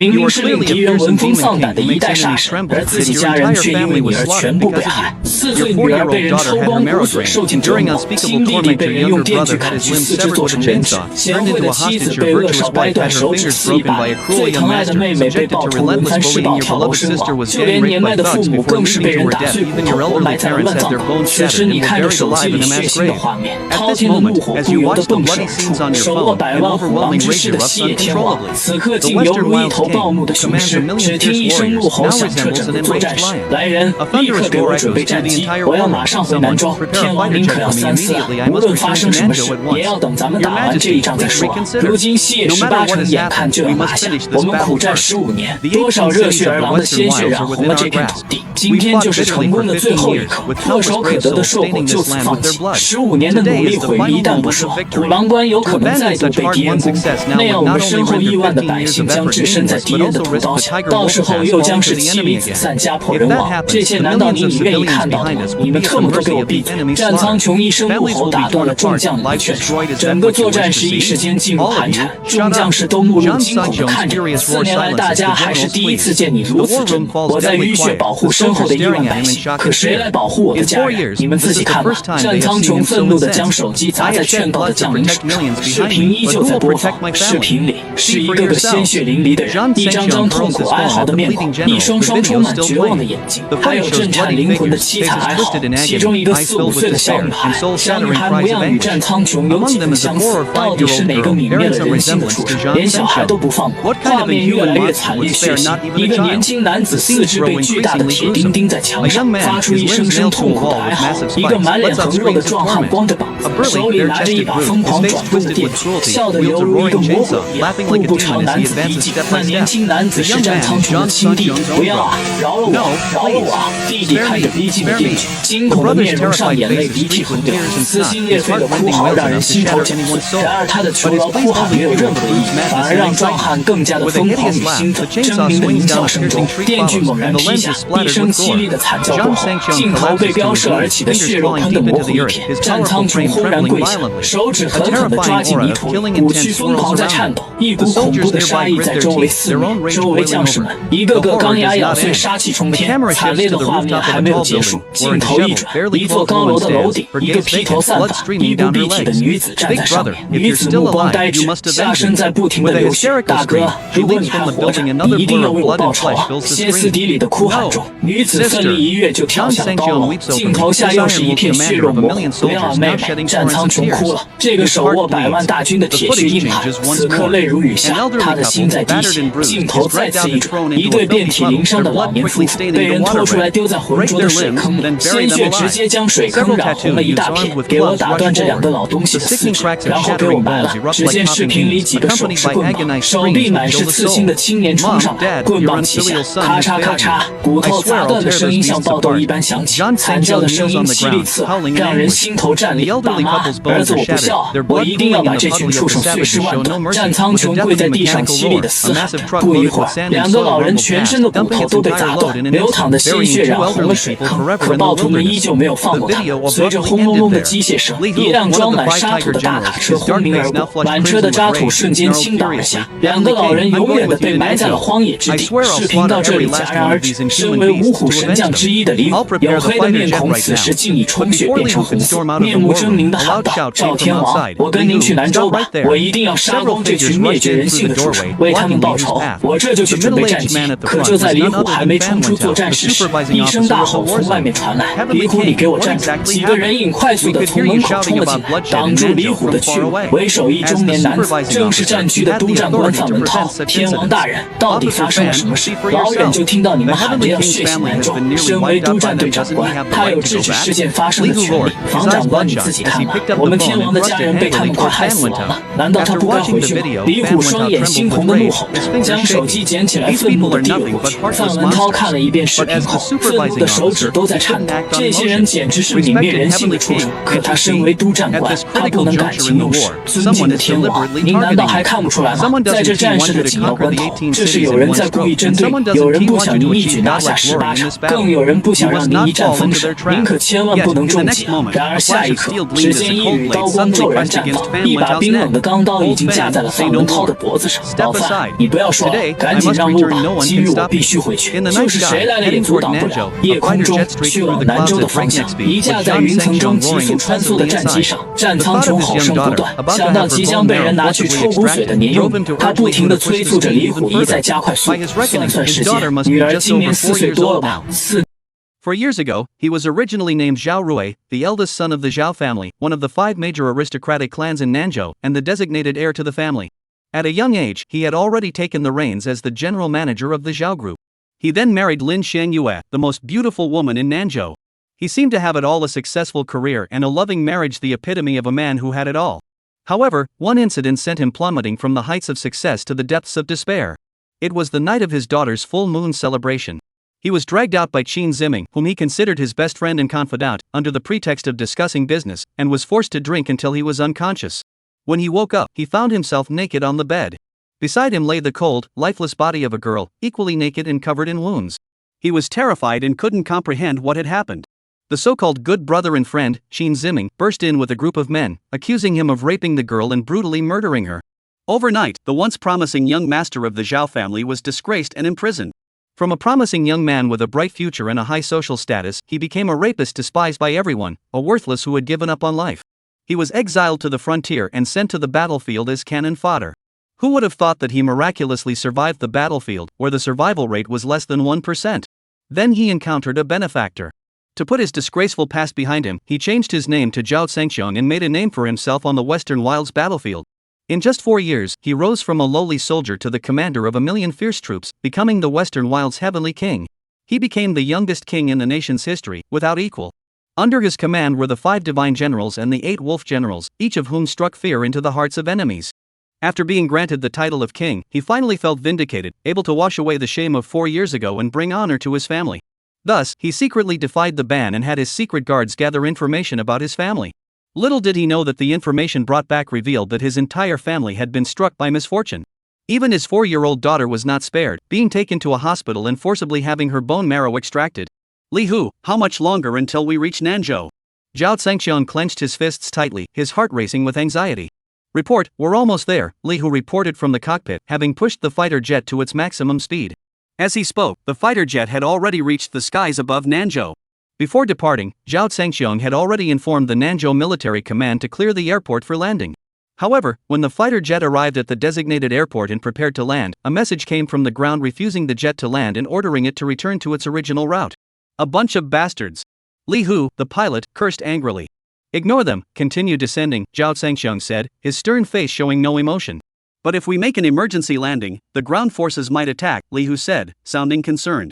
明明是令敌人闻风丧胆的一代杀神，而自己家人却因为你而全部被害。4岁女儿被人抽光骨髓，受尽折磨；亲弟弟被人用电锯砍去四肢做成人质；贤惠的妻子被恶少掰断手指肆意霸凌；最疼爱的妹妹被暴徒轮番施暴跳楼身亡；就连年迈的父母更是被人打碎骨头活埋在了乱葬岗。此时你看着手机里血腥的画面，滔天的怒火不由得迸射而出，手握百万虎狼之势的西野天王，此刻竟犹如一头暴怒的雄狮。只听一声怒吼，响彻整个作战室。来人，立刻给我准备战机，我要马上回南庄。天王您可要三思啊！无论发生什么事，也要等咱们打完这一仗再说。如今西野18城眼看就要拿下，我们苦战15年，多少热血儿郎的鲜血染红了这片土地。今天就是成功的最后一刻，唾手可得的硕果就此放弃。15年的努力毁于一旦不说，虎狼关有可能再度被敌人攻破，那样我们身后亿万的百姓将置身在敌人的屠刀下，到时候又将是妻离子散、家破人亡。这些难道你愿意看到的吗？你们特么都给我闭嘴！战苍穹一声怒吼打断了众将领的劝说，整个作战室一时间噤若寒蝉，众将士都目露惊恐地看着你。4年来，大家还是第一次见你如此真。我在浴血保护身后的亿万百姓，可谁来保护我的家人？你们自己看吧。战苍穹愤怒地将手机砸在劝告的将领手上，视频依旧在播放。视频里是一个个鲜血淋漓的人，一张张痛苦哀嚎的面孔，一双双充满绝望的眼睛，还有震颤灵魂的凄惨哀嚎。其中一个4、5岁的小女孩，小女孩模样与战苍穹有几分相似，到底是哪个泯灭了人性的畜生，连小孩都不放过？画面越来越惨烈血腥，一个年轻男子四肢被巨大的铁钉钉在墙上，发出一声声痛苦的哀嚎。一个满脸横肉的壮汉光着膀子，手里拿着一把疯狂转动的电锯，笑得犹如一个魔鬼一样，步步朝男子逼近。那年轻男子是战苍穹的亲弟，不要啊！饶了我，饶了我啊！弟弟看着逼近的电锯，惊恐的面容上眼泪鼻涕横掉，撕心裂肺的哭嚎让人心头减碎。然而他的求饶哭喊没有任何意义，反而让壮汉更加的疯狂与兴奋。狰狞的鸣叫声中，电锯猛然劈下，一声凄厉的惨叫过后，镜头被飙射而起的血肉喷得模糊一片。战苍穹轰然跪下，手指狠狠地抓进泥土里，武器疯狂在颤抖，一股恐怖的杀意在周围肆虐。周围将士们一个个钢牙咬碎，杀气冲天。惨烈的画面还没有结束，镜头一转，一座高楼的楼顶，一个披头散发、衣不蔽体的女子站在上面。女子目光呆滞，下身在不停地流血。大哥，如果你还活着，你一定要为我报仇啊！歇斯底里的哭喊中，女子奋力一跃就跳下了高楼。镜头下又是一片血肉模糊。不要啊，妹妹！战苍穹哭了。这个手握百万大军的铁血硬汉，此刻泪如雨下，他的心在滴血。镜头再次一转，一对遍体鳞伤的老年夫妇被人拖出来丢在浑浊的水坑里，鲜血直接将水坑染红了一大片。给我打断这两个老东西的四肢，然后给我埋了。只见视频里几个手持棍棒、手臂满是刺青的青年冲上来，棍棒齐下，咔嚓咔嚓，骨头砸断的声音像爆豆一般响起，惨叫的声音凄厉刺耳，让人心头战栗。爸妈，儿子我不孝啊，我一定要把这群畜生碎尸万段！战苍穹跪在地上凄厉的嘶喊着。不一会儿，两个老人全身的骨头都被砸断，流淌的鲜血染红了水坑，可暴徒们依旧没有放过他们。随着轰隆隆的机械声，一辆装满沙土的大卡车轰鸣而过，满车的渣土瞬间倾倒而下，两个老人永远的被埋在了荒野之地。视频到这里戛然而止。身为五虎神将之一的李虎，黝黑的面孔此时竟已充血变成红色，面目狰狞的喊道：“赵天王，我跟您去南州吧，我一定要杀光这群灭绝人性的畜生，为他们报仇。我这就去准备战机。”可就在李虎还没冲出作战室时，一声大吼从外面传来：“李虎，你给我站住！”几个人影快速地从门口冲了进来，挡住李虎的去路。为首一中年男子，正是战区的督战官范文涛。天王大人，到底发生了什么事？老远就听到你们喊着要血洗南州。身为督战队长官，他有制止事件发生的权利。房长官，你自己看吧，我们天王的家人被他们快害死完了，难道他不该回去吗？李虎双眼猩红地怒吼着，将手机捡起来，愤怒地递了过去。范文涛看了一遍视频后，愤怒的手指都在颤抖。这些人简直是泯灭人性的畜生。可他身为督战官，他不能感情用事。尊敬的天王，您难道还看不出来吗？在这战事的紧要关头，这是有人在故意针对你，有人不想您一举拿下18城，更有人不想让您一战封神。您可千万不能中计啊！然而下一刻，只见一缕刀光骤然绽放，一把冰冷的钢刀已经架在了范文涛的脖子上。老范，你不要要说，赶紧让路吧，机遇我必须回去。就是谁来了也阻挡不了。夜空中去往南州的方向，一架在云层中急速穿梭的战机上，战苍穹吼声不断，想到即将被人拿去抽骨髓的年幼女，他不停地催促着李虎一再加快速度。算算时间，女儿今年4岁多了吧？4 years ago, he was originally named Zhao Rui, the eldest son of the Zhao family, one of the 5 major aristocratic clans in Nanzhou, and the designated heir to the family. At a young age, he had already taken the reins as the general manager of the Zhao group. He then married Lin Xianyue, the most beautiful woman in Nanzhou. He seemed to have it all: a successful career and a loving marriage, the epitome of a man who had it all. However, one incident sent him plummeting from the heights of success to the depths of despair. It was the night of his daughter's full moon celebration. He was dragged out by Qin Ziming, whom he considered his best friend and confidant, under the pretext of discussing business, and was forced to drink until he was unconscious. When he woke up, he found himself naked on the bed. Beside him lay the cold, lifeless body of a girl, equally naked and covered in wounds. He was terrified and couldn't comprehend what had happened. The so-called good brother and friend, Qin Ziming, burst in with a group of men, accusing him of raping the girl and brutally murdering her. Overnight, the once promising young master of the Zhao family was disgraced and imprisoned. From a promising young man with a bright future and a high social status, he became a rapist despised by everyone, a worthless who had given up on life. He was exiled to the frontier and sent to the battlefield as cannon fodder. Who would have thought that he miraculously survived the battlefield, where the survival rate was less than 1%? Then he encountered a benefactor. To put his disgraceful past behind him, he changed his name to Zhao Zhengxiong and made a name for himself on the Western Wilds battlefield. In just 4 years, he rose from a lowly soldier to the commander of 1,000,000 fierce troops, becoming the Western Wilds' heavenly king. He became the youngest king in the nation's history, without equal. Under his command were the 5 divine generals and the 8 wolf generals, each of whom struck fear into the hearts of enemies. After being granted the title of king, he finally felt vindicated, able to wash away the shame of 4 years ago and bring honor to his family. Thus, he secretly defied the ban and had his secret guards gather information about his family. Little did he know that the information brought back revealed that his entire family had been struck by misfortune. Even his 4-year-old daughter was not spared, being taken to a hospital and forcibly having her bone marrow extracted. Li Hu, how much longer until we reach Nanzhou? Zhao Zhengxiong clenched his fists tightly, his heart racing with anxiety. Report, we're almost there, Li Hu reported from the cockpit, having pushed the fighter jet to its maximum speed. As he spoke, the fighter jet had already reached the skies above Nanzhou. Before departing, Zhao Zhengxiong had already informed the Nanzhou military command to clear the airport for landing. However, when the fighter jet arrived at the designated airport and prepared to land, a message came from the ground refusing the jet to land and ordering it to return to its original route. A bunch of bastards. Li Hu, the pilot, cursed angrily. Ignore them, continue descending, Zhao Zhengxiong said, his stern face showing no emotion. But if we make an emergency landing, the ground forces might attack, Li Hu said, sounding concerned.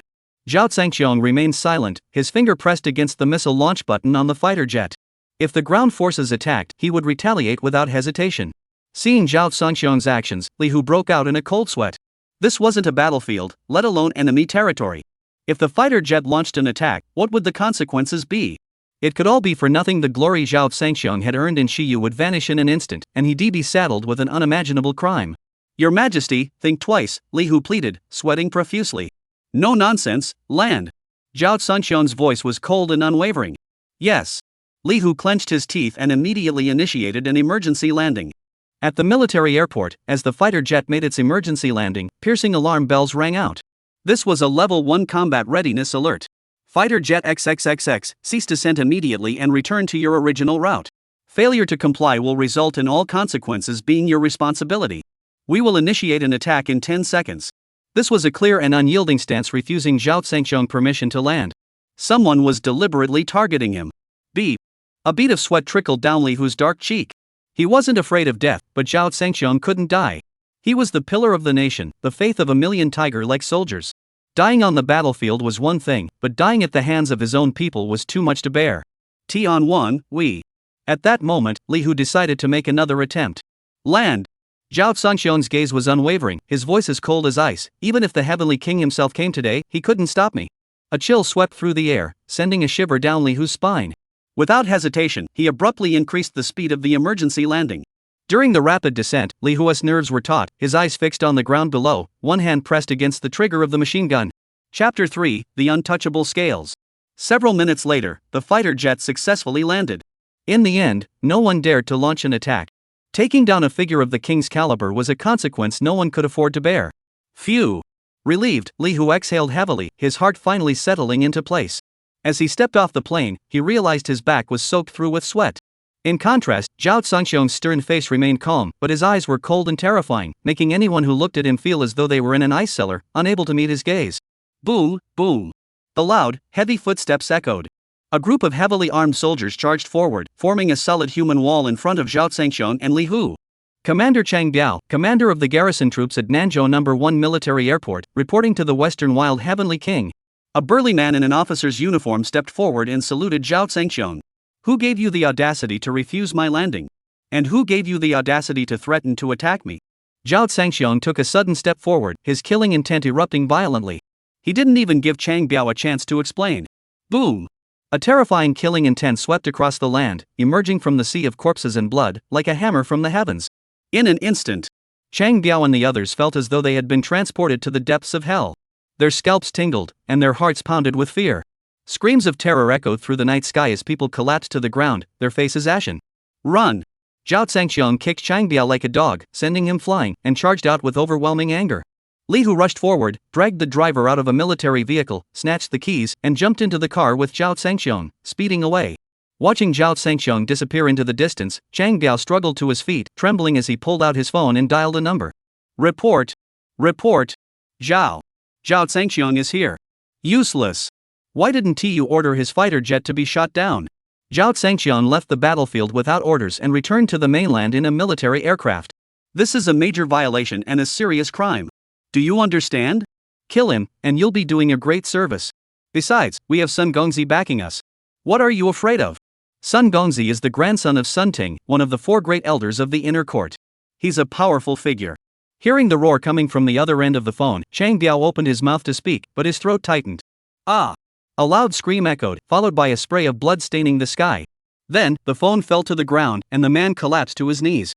Zhao Zhengxiong remained silent, his finger pressed against the missile launch button on the fighter jet. If the ground forces attacked, he would retaliate without hesitation. Seeing Zhao Zhengxiong's actions, Li Hu broke out in a cold sweat. This wasn't a battlefield, let alone enemy territory. If the fighter jet launched an attack, what would the consequences be? It could all be for nothing. The glory Zhao Zhengxiong had earned in Shiyu would vanish in an instant, and he'd be saddled with an unimaginable crime. Your Majesty, think twice, Li Hu pleaded, sweating profusely. No nonsense, land. Zhao Zhengxiong's voice was cold and unwavering. Yes. Li Hu clenched his teeth and immediately initiated an emergency landing. At the military airport, as the fighter jet made its emergency landing, piercing alarm bells rang out. This was a Level 1 combat readiness alert. Fighter jet XXXX, cease descent immediately and return to your original route. Failure to comply will result in all consequences being your responsibility. We will initiate an attack in 10 seconds. This was a clear and unyielding stance, refusing Zhao Zhengxiong permission to land. Someone was deliberately targeting him. A bead of sweat trickled down Li Hu's dark cheek. He wasn't afraid of death, but Zhao Zhengxiong couldn't die. He was the pillar of the nation, the faith of 1,000,000 tiger-like soldiers. Dying on the battlefield was one thing, but dying at the hands of his own people was too much to bear. T-on-1, we. At that moment, Li Hu decided to make another attempt. Land. Zhao Zhengxiong's gaze was unwavering, his voice as cold as ice. Even if the heavenly king himself came today, he couldn't stop me. A chill swept through the air, sending a shiver down Li Hu's spine. Without hesitation, he abruptly increased the speed of the emergency landing. During the rapid descent, Li Hu's nerves were taut, his eyes fixed on the ground below, one hand pressed against the trigger of the machine gun. Chapter 3, The Untouchable Scales. Several minutes later, the fighter jet successfully landed. In the end, no one dared to launch an attack. Taking down a figure of the king's caliber was a consequence no one could afford to bear. Phew. Relieved, Li Hu exhaled heavily, his heart finally settling into place. As he stepped off the plane, he realized his back was soaked through with sweat. In contrast, Zhao Zhangxiong's stern face remained calm, but his eyes were cold and terrifying, making anyone who looked at him feel as though they were in an ice cellar, unable to meet his gaze. Boom, boom. The loud, heavy footsteps echoed. A group of heavily armed soldiers charged forward, forming a solid human wall in front of Zhao Zhangxiong and Li Hu. Commander Chang Biao, commander of the garrison troops at Nanzhou No. 1 Military Airport, reporting to the Western Wild Heavenly King. A burly man in an officer's uniform stepped forward and saluted Zhao Zhangxiong. Who gave you the audacity to refuse my landing? And who gave you the audacity to threaten to attack me? Zhao Zhangxiong took a sudden step forward, his killing intent erupting violently. He didn't even give Chang Biao a chance to explain. Boom! A terrifying killing intent swept across the land, emerging from the sea of corpses and blood, like a hammer from the heavens. In an instant, Chang Biao and the others felt as though they had been transported to the depths of hell. Their scalps tingled, and their hearts pounded with fear. Screams of terror echoed through the night sky as people collapsed to the ground, their faces ashen. Run! Zhao Zhangxiong kicked Chang Biao like a dog, sending him flying, and charged out with overwhelming anger. Li Hu rushed forward, dragged the driver out of a military vehicle, snatched the keys, and jumped into the car with Zhao Zhangxiong, speeding away. Watching Zhao Zhangxiong disappear into the distance, Chang Biao struggled to his feet, trembling as he pulled out his phone and dialed a number. Report! Report! Zhao Zhangxiong is here. Useless! Why didn't you order his fighter jet to be shot down? Zhao Zhangxiong left the battlefield without orders and returned to the mainland in a military aircraft. This is a major violation and a serious crime. Do you understand? Kill him, and you'll be doing a great service. Besides, we have Sun Gongzi backing us. What are you afraid of? Sun Gongzi is the grandson of Sun Ting, one of the 4 great elders of the inner court. He's a powerful figure. Hearing the roar coming from the other end of the phone, Chang Biao opened his mouth to speak, but his throat tightened. Ah! A loud scream echoed, followed by a spray of blood staining the sky. Then, the phone fell to the ground, and the man collapsed to his knees.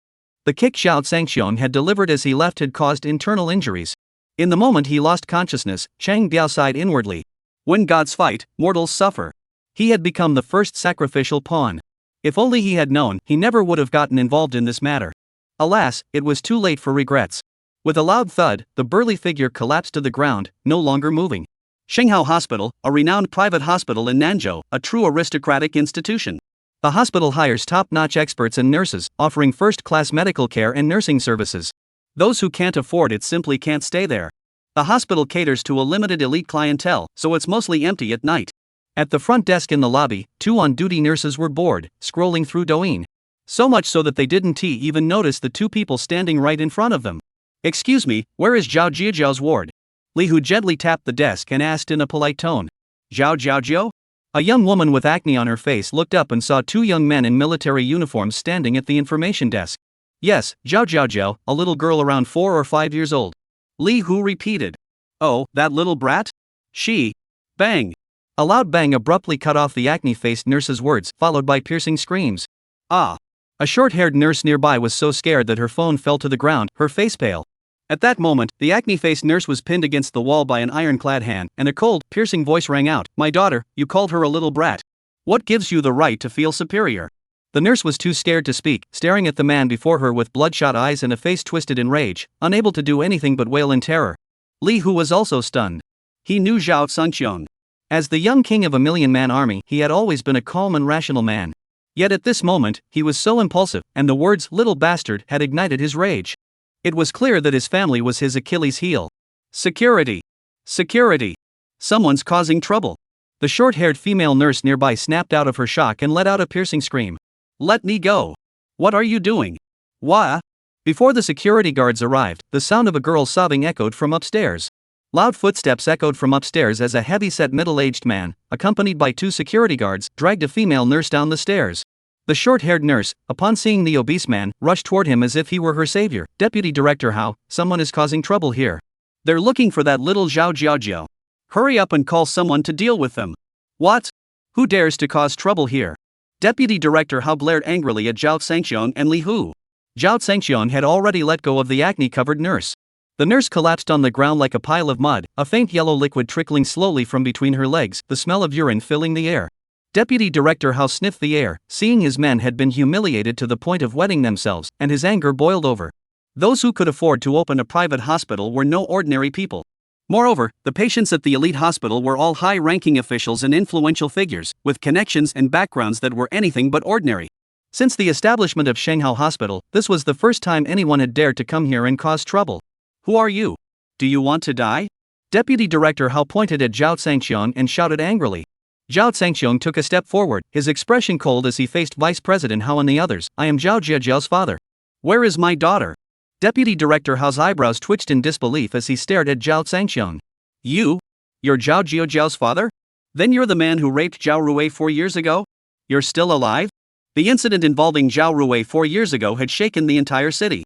The kick Zhao Zhangxiong had delivered as he left had caused internal injuries. In the moment he lost consciousness, Chang Biao sighed inwardly. When gods fight, mortals suffer. He had become the first sacrificial pawn. If only he had known, he never would have gotten involved in this matter. Alas, it was too late for regrets. With a loud thud, the burly figure collapsed to the ground, no longer moving. Shenghao Hospital, a renowned private hospital in Nanzhou, a true aristocratic institution. The hospital hires top-notch experts and nurses, offering first-class medical care and nursing services. Those who can't afford it simply can't stay there. The hospital caters to a limited elite clientele, so it's mostly empty at night. At the front desk in the lobby, 2 on-duty nurses were bored, scrolling through Douyin. So much so that they didn't even notice the 2 people standing right in front of them. Excuse me, where is Zhao Jiajiao's ward? Li Hu gently tapped the desk and asked in a polite tone. Zhao Jiajiao? A young woman with acne on her face looked up and saw 2 young men in military uniforms standing at the information desk. Yes, Zhao Jiajiao, a little girl around 4 or 5 years old. Li Hu repeated. Oh, that little brat? She. Bang. A loud bang abruptly cut off the acne-faced nurse's words, followed by piercing screams. Ah. A short-haired nurse nearby was so scared that her phone fell to the ground, her face pale. At that moment, the acne-faced nurse was pinned against the wall by an ironclad hand, and a cold, piercing voice rang out. My daughter, you called her a little brat. What gives you the right to feel superior? The nurse was too scared to speak, staring at the man before her with bloodshot eyes and a face twisted in rage, unable to do anything but wail in terror. Li Hu was also stunned. He knew Zhao Zhangxiong. As the young king of a 1,000,000-man army, he had always been a calm and rational man. Yet at this moment, he was so impulsive, and the words, little bastard, had ignited his rage. It was clear that his family was his Achilles' heel. Security! Security! Someone's causing trouble. The short-haired female nurse nearby snapped out of her shock and let out a piercing scream. Let me go! What are you doing? Why? Before the security guards arrived, the sound of a girl sobbing echoed from upstairs. Loud footsteps echoed from upstairs as a heavy-set middle-aged man, accompanied by 2 security guards, dragged a female nurse down the stairs. The short-haired nurse, upon seeing the obese man, rushed toward him as if he were her savior. Deputy Director Hao, someone is causing trouble here. They're looking for that little Zhao Jiajiao. Hurry up and call someone to deal with them. What? Who dares to cause trouble here? Deputy Director Hao glared angrily at Zhao Zhangxiong and Li Hu. Zhao Zhangxiong had already let go of the acne-covered nurse. The nurse collapsed on the ground like a pile of mud, a faint yellow liquid trickling slowly from between her legs, the smell of urine filling the air. Deputy Director Hao sniffed the air, seeing his men had been humiliated to the point of wetting themselves, and his anger boiled over. Those who could afford to open a private hospital were no ordinary people. Moreover, the patients at the elite hospital were all high-ranking officials and influential figures, with connections and backgrounds that were anything but ordinary. Since the establishment of Shanghai Hospital, this was the first time anyone had dared to come here and cause trouble. Who are you? Do you want to die? Deputy Director Hao pointed at Zhao Zhangxiong and shouted angrily. Zhao Zhangxiong took a step forward, his expression cold as he faced Vice President Hao and the others. I am Zhao Zhejiao's father. Where is my daughter? Deputy Director Hao's eyebrows twitched in disbelief as he stared at Zhao Zhangxiong. You're Zhao Zhejiao's father? Then you're the man who raped Zhao Rui 4 years ago? You're still alive? The incident involving Zhao Rui 4 years ago had shaken the entire city.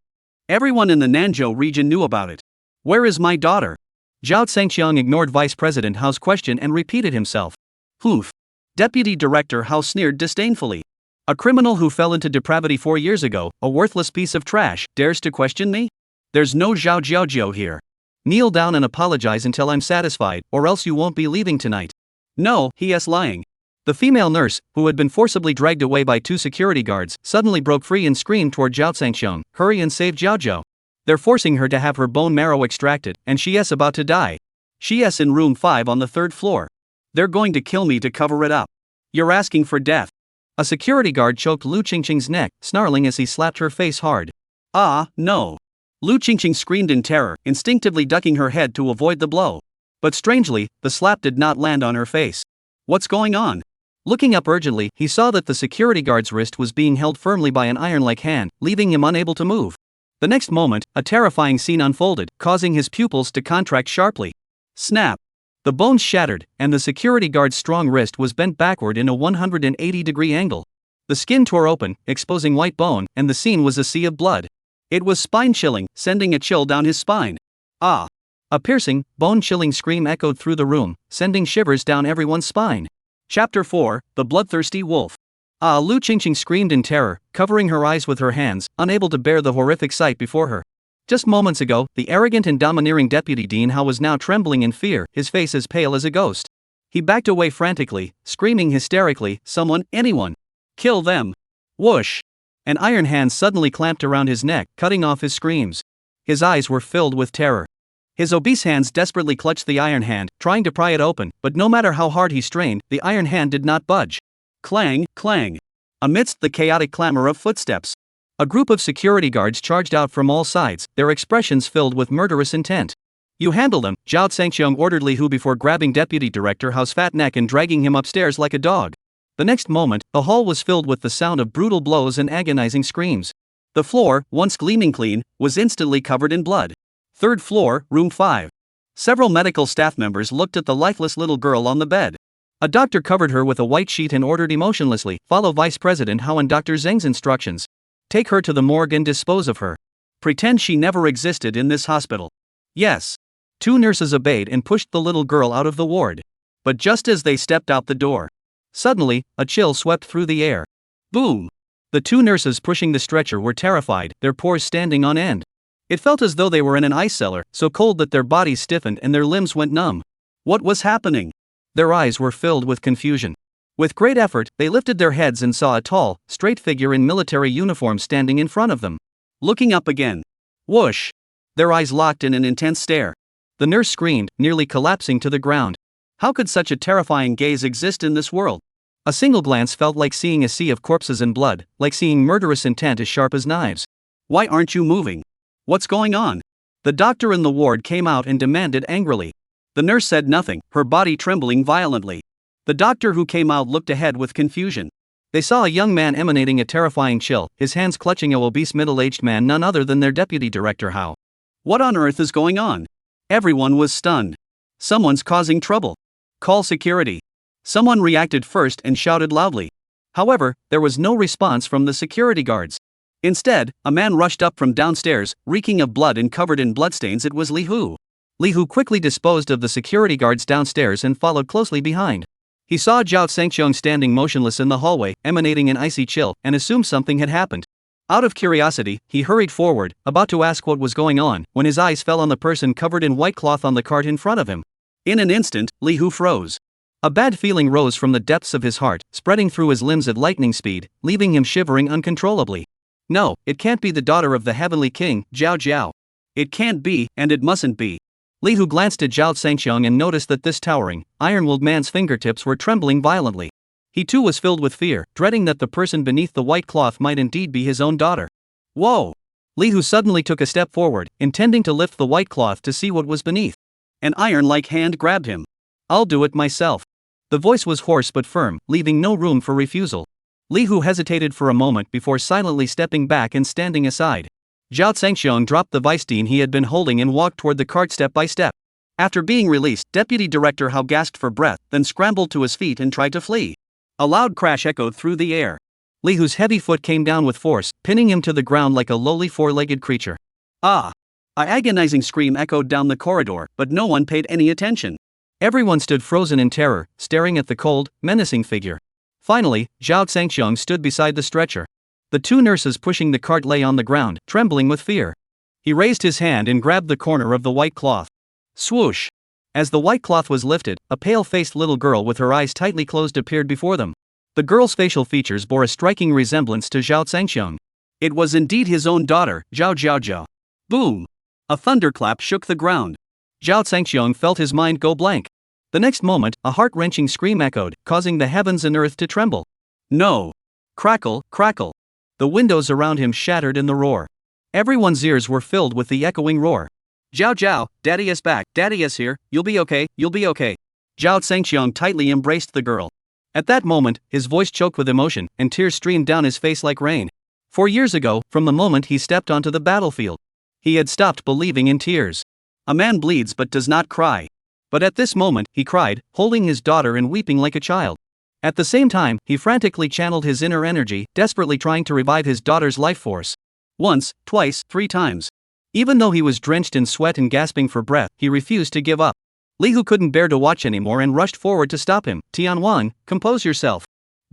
Everyone in the Nanzhou region knew about it. Where is my daughter? Zhao Zhangxiong ignored Vice President Hao's question and repeated himself. Hoof. Deputy Director Hao sneered disdainfully. A criminal who fell into depravity 4 years ago, a worthless piece of trash, dares to question me? There's no Zhao Jiaojiao here. Kneel down and apologize until I'm satisfied, or else you won't be leaving tonight. No, he is lying. The female nurse, who had been forcibly dragged away by 2 security guards, suddenly broke free and screamed toward Zhao Zhangxiong, hurry and save Jiaojiao. They're forcing her to have her bone marrow extracted, and she is about to die. She is in room 5 on the 3rd floor. They're going to kill me to cover it up. You're asking for death. A security guard choked Lu Qingqing's neck, snarling as he slapped her face hard. Ah, no. Lu Qingqing screamed in terror, instinctively ducking her head to avoid the blow. But strangely, the slap did not land on her face. What's going on? Looking up urgently, he saw that the security guard's wrist was being held firmly by an iron-like hand, leaving him unable to move. The next moment, a terrifying scene unfolded, causing his pupils to contract sharply. Snap! The bones shattered, and the security guard's strong wrist was bent backward in a 180-degree angle. The skin tore open, exposing white bone, and the scene was a sea of blood. It was spine-chilling, sending a chill down his spine. Ah! A piercing, bone-chilling scream echoed through the room, sending shivers down everyone's spine. Chapter 4, The Bloodthirsty Wolf. Ah! Lu Qingqing screamed in terror, covering her eyes with her hands, unable to bear the horrific sight before her. Just moments ago, the arrogant and domineering Deputy Dean Hao was now trembling in fear, his face as pale as a ghost. He backed away frantically, screaming hysterically, someone, anyone. Kill them. Whoosh! An iron hand suddenly clamped around his neck, cutting off his screams. His eyes were filled with terror. His obese hands desperately clutched the iron hand, trying to pry it open, but no matter how hard he strained, the iron hand did not budge. Clang, clang. Amidst the chaotic clamor of footsteps, a group of security guards charged out from all sides, their expressions filled with murderous intent. You handle them, Zhao Zhangxiong ordered Li Hu before grabbing Deputy Director Hao's fat neck and dragging him upstairs like a dog. The next moment, the hall was filled with the sound of brutal blows and agonizing screams. The floor, once gleaming clean, was instantly covered in blood. 3rd floor, room 5. Several medical staff members looked at the lifeless little girl on the bed. A doctor covered her with a white sheet and ordered emotionlessly, follow Vice President Hao and Dr. Zheng's instructions. Take her to the morgue and dispose of her. Pretend she never existed in this hospital. Yes. 2 nurses obeyed and pushed the little girl out of the ward. But just as they stepped out the door, suddenly, a chill swept through the air. Boom! The 2 nurses pushing the stretcher were terrified, their pores standing on end. It felt as though they were in an ice cellar, so cold that their bodies stiffened and their limbs went numb. What was happening? Their eyes were filled with confusion. With great effort, they lifted their heads and saw a tall, straight figure in military uniform standing in front of them. Looking up again. Whoosh! Their eyes locked in an intense stare. The nurse screamed, nearly collapsing to the ground. How could such a terrifying gaze exist in this world? A single glance felt like seeing a sea of corpses and blood, like seeing murderous intent as sharp as knives. Why aren't you moving? What's going on? The doctor in the ward came out and demanded angrily. The nurse said nothing, her body trembling violently. The doctor who came out looked ahead with confusion. They saw a young man emanating a terrifying chill, his hands clutching a obese middle-aged man none other than their deputy director Hao. What on earth is going on? Everyone was stunned. Someone's causing trouble. Call security. Someone reacted first and shouted loudly. However, there was no response from the security guards. Instead, a man rushed up from downstairs, reeking of blood and covered in bloodstains. It was Li Hu. Li Hu quickly disposed of the security guards downstairs and followed closely behind. He saw Zhao Zhangxiong standing motionless in the hallway, emanating an icy chill, and assumed something had happened. Out of curiosity, he hurried forward, about to ask what was going on, when his eyes fell on the person covered in white cloth on the cart in front of him. In an instant, Li Hu froze. A bad feeling rose from the depths of his heart, spreading through his limbs at lightning speed, leaving him shivering uncontrollably. No, it can't be the daughter of the heavenly king, Zhao Zhao. It can't be, and it mustn't be. Li Hu glanced at Zhao Zhangxiang and noticed that this towering, iron-willed man's fingertips were trembling violently. He too was filled with fear, dreading that the person beneath the white cloth might indeed be his own daughter. Whoa! Li Hu suddenly took a step forward, intending to lift the white cloth to see what was beneath. An iron-like hand grabbed him. I'll do it myself. The voice was hoarse but firm, leaving no room for refusal. Li Hu hesitated for a moment before silently stepping back and standing aside. Zhao Zhangxiang dropped the Weisstein he had been holding and walked toward the cart step by step. After being released, Deputy Director Hao gasped for breath, then scrambled to his feet and tried to flee. A loud crash echoed through the air. Li Hu's heavy foot came down with force, pinning him to the ground like a lowly four-legged creature. Ah! An agonizing scream echoed down the corridor, but no one paid any attention. Everyone stood frozen in terror, staring at the cold, menacing figure. Finally, Zhao Zhangxiang stood beside the stretcher. The two nurses pushing the cart lay on the ground, trembling with fear. He raised his hand and grabbed the corner of the white cloth. Swoosh! As the white cloth was lifted, a pale-faced little girl with her eyes tightly closed appeared before them. The girl's facial features bore a striking resemblance to Zhao Zhangxiang. It was indeed his own daughter, Zhao Zhaozhao. Boom! A thunderclap shook the ground. Zhao Zhangxiang felt his mind go blank. The next moment, a heart-wrenching scream echoed, causing the heavens and earth to tremble. No! Crackle, crackle! The windows around him shattered in the roar. Everyone's ears were filled with the echoing roar. Zhao Zhao, Daddy is back, Daddy is here, you'll be okay, you'll be okay. Zhao Zhangxiang tightly embraced the girl. At that moment, his voice choked with emotion, and tears streamed down his face like rain. 4 years ago, from the moment he stepped onto the battlefield, he had stopped believing in tears. A man bleeds but does not cry. But at this moment, he cried, holding his daughter and weeping like a child. At the same time, he frantically channeled his inner energy, desperately trying to revive his daughter's life force. Once, twice, 3 times. Even though he was drenched in sweat and gasping for breath, he refused to give up. Li Hu couldn't bear to watch anymore and rushed forward to stop him. Tianwan, compose yourself.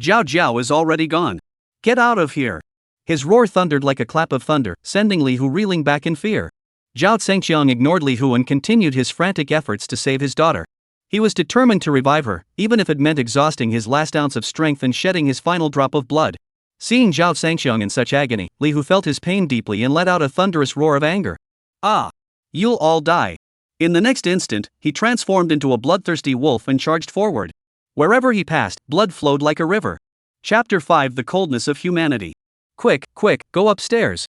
Zhao Zhao is already gone. Get out of here. His roar thundered like a clap of thunder, sending Li Hu reeling back in fear. Zhao Zhangxiang ignored Li Hu and continued his frantic efforts to save his daughter. He was determined to revive her, even if it meant exhausting his last ounce of strength and shedding his final drop of blood. Seeing Zhao Zhangxiang in such agony, Li Hu felt his pain deeply and let out a thunderous roar of anger. Ah! You'll all die. In the next instant, he transformed into a bloodthirsty wolf and charged forward. Wherever he passed, blood flowed like a river. Chapter 5: The Coldness of Humanity. Quick, quick, go upstairs.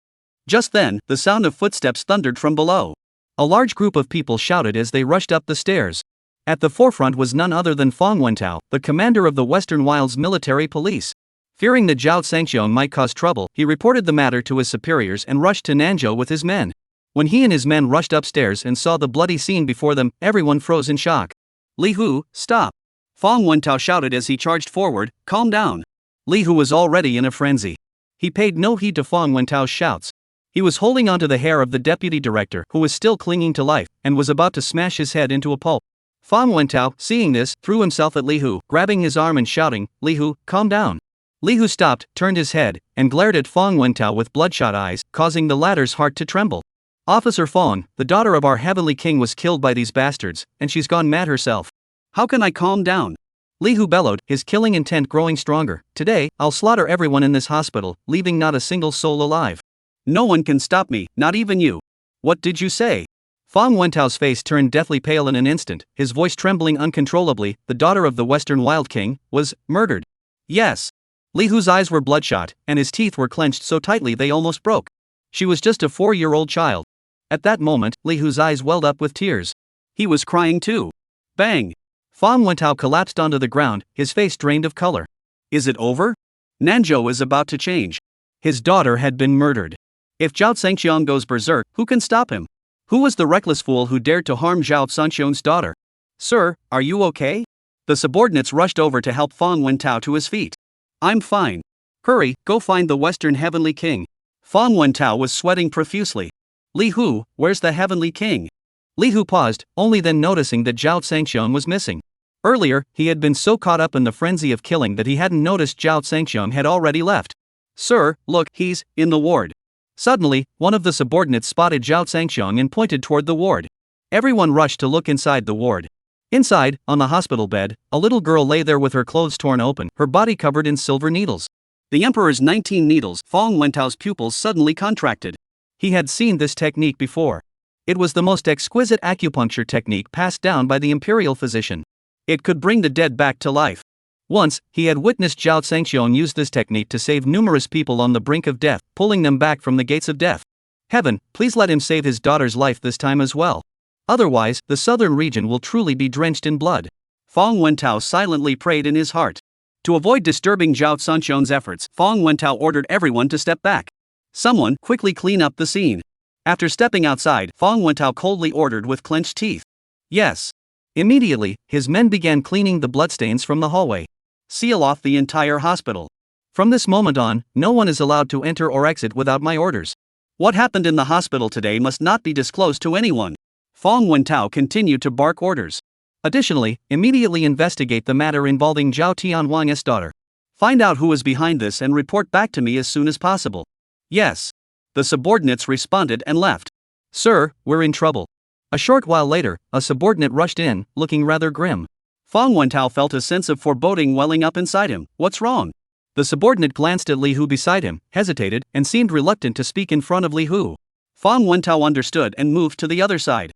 Just then, the sound of footsteps thundered from below. A large group of people shouted as they rushed up the stairs. At the forefront was none other than Fang Wentao, the commander of the Western Wilds military police. Fearing that Zhao Zhangxiang might cause trouble, he reported the matter to his superiors and rushed to Nanzhou with his men. When he and his men rushed upstairs and saw the bloody scene before them, everyone froze in shock. Li Hu, stop! Fang Wentao shouted as he charged forward, calm down. Li Hu was already in a frenzy. He paid no heed to Fang Wentao's shouts. He was holding onto the hair of the deputy director, who was still clinging to life, and was about to smash his head into a pulp. Fang Wentao, seeing this, threw himself at Li Hu, grabbing his arm and shouting, Li Hu, calm down. Li Hu stopped, turned his head, and glared at Fang Wentao with bloodshot eyes, causing the latter's heart to tremble. Officer Fang, the daughter of our heavenly king was killed by these bastards, and she's gone mad herself. How can I calm down? Li Hu bellowed, his killing intent growing stronger. Today, I'll slaughter everyone in this hospital, leaving not a single soul alive. No one can stop me, not even you. What did you say? Fang Wentao's face turned deathly pale in an instant, his voice trembling uncontrollably. The daughter of the Western Wild King was murdered. Yes. Li Hu's eyes were bloodshot, and his teeth were clenched so tightly they almost broke. She was just a 4-year-old child. At that moment, Li Hu's eyes welled up with tears. He was crying too. Bang! Fang Wentao collapsed onto the ground, his face drained of color. Is it over? Nanzhou is about to change. His daughter had been murdered. If Zhao Zhangxiang goes berserk, who can stop him? Who was the reckless fool who dared to harm Zhao Zhangxiang's daughter? Sir, are you okay? The subordinates rushed over to help Fang Wentao to his feet. I'm fine. Hurry, go find the Western Heavenly King. Fang Wentao was sweating profusely. Li Hu, where's the Heavenly King? Li Hu paused, only then noticing that Zhao Zhangxiang was missing. Earlier, he had been so caught up in the frenzy of killing that he hadn't noticed Zhao Zhangxiang had already left. Sir, look, he's in the ward. Suddenly, one of the subordinates spotted Zhao Zhangxiang and pointed toward the ward. Everyone rushed to look inside the ward. Inside, on the hospital bed, a little girl lay there with her clothes torn open, her body covered in silver needles. The Emperor's 19 needles. Fong Wentao's pupils suddenly contracted. He had seen this technique before. It was the most exquisite acupuncture technique passed down by the imperial physician. It could bring the dead back to life. Once, he had witnessed Zhao Zhangxiong use this technique to save numerous people on the brink of death, pulling them back from the gates of death. Heaven, please let him save his daughter's life this time as well. Otherwise, the southern region will truly be drenched in blood. Fong Wentao silently prayed in his heart. To avoid disturbing Zhao Zhangxiong's efforts, Fong Wentao ordered everyone to step back. Someone, quickly clean up the scene. After stepping outside, Fong Wentao coldly ordered with clenched teeth. Yes. Immediately, his men began cleaning the bloodstains from the hallway. Seal off the entire hospital. From this moment on, no one is allowed to enter or exit without my orders. What happened in the hospital today must not be disclosed to anyone. Fong Wentao continued to bark orders. Additionally, immediately investigate the matter involving Zhao Tianwang's daughter. Find out who is behind this and report back to me as soon as possible. Yes. The subordinates responded and left. Sir, we're in trouble. A short while later, a subordinate rushed in, looking rather grim. Fong Wentao felt a sense of foreboding welling up inside him. What's wrong? The subordinate glanced at Li Hu beside him, hesitated, and seemed reluctant to speak in front of Li Hu. Fong Wentao understood and moved to the other side.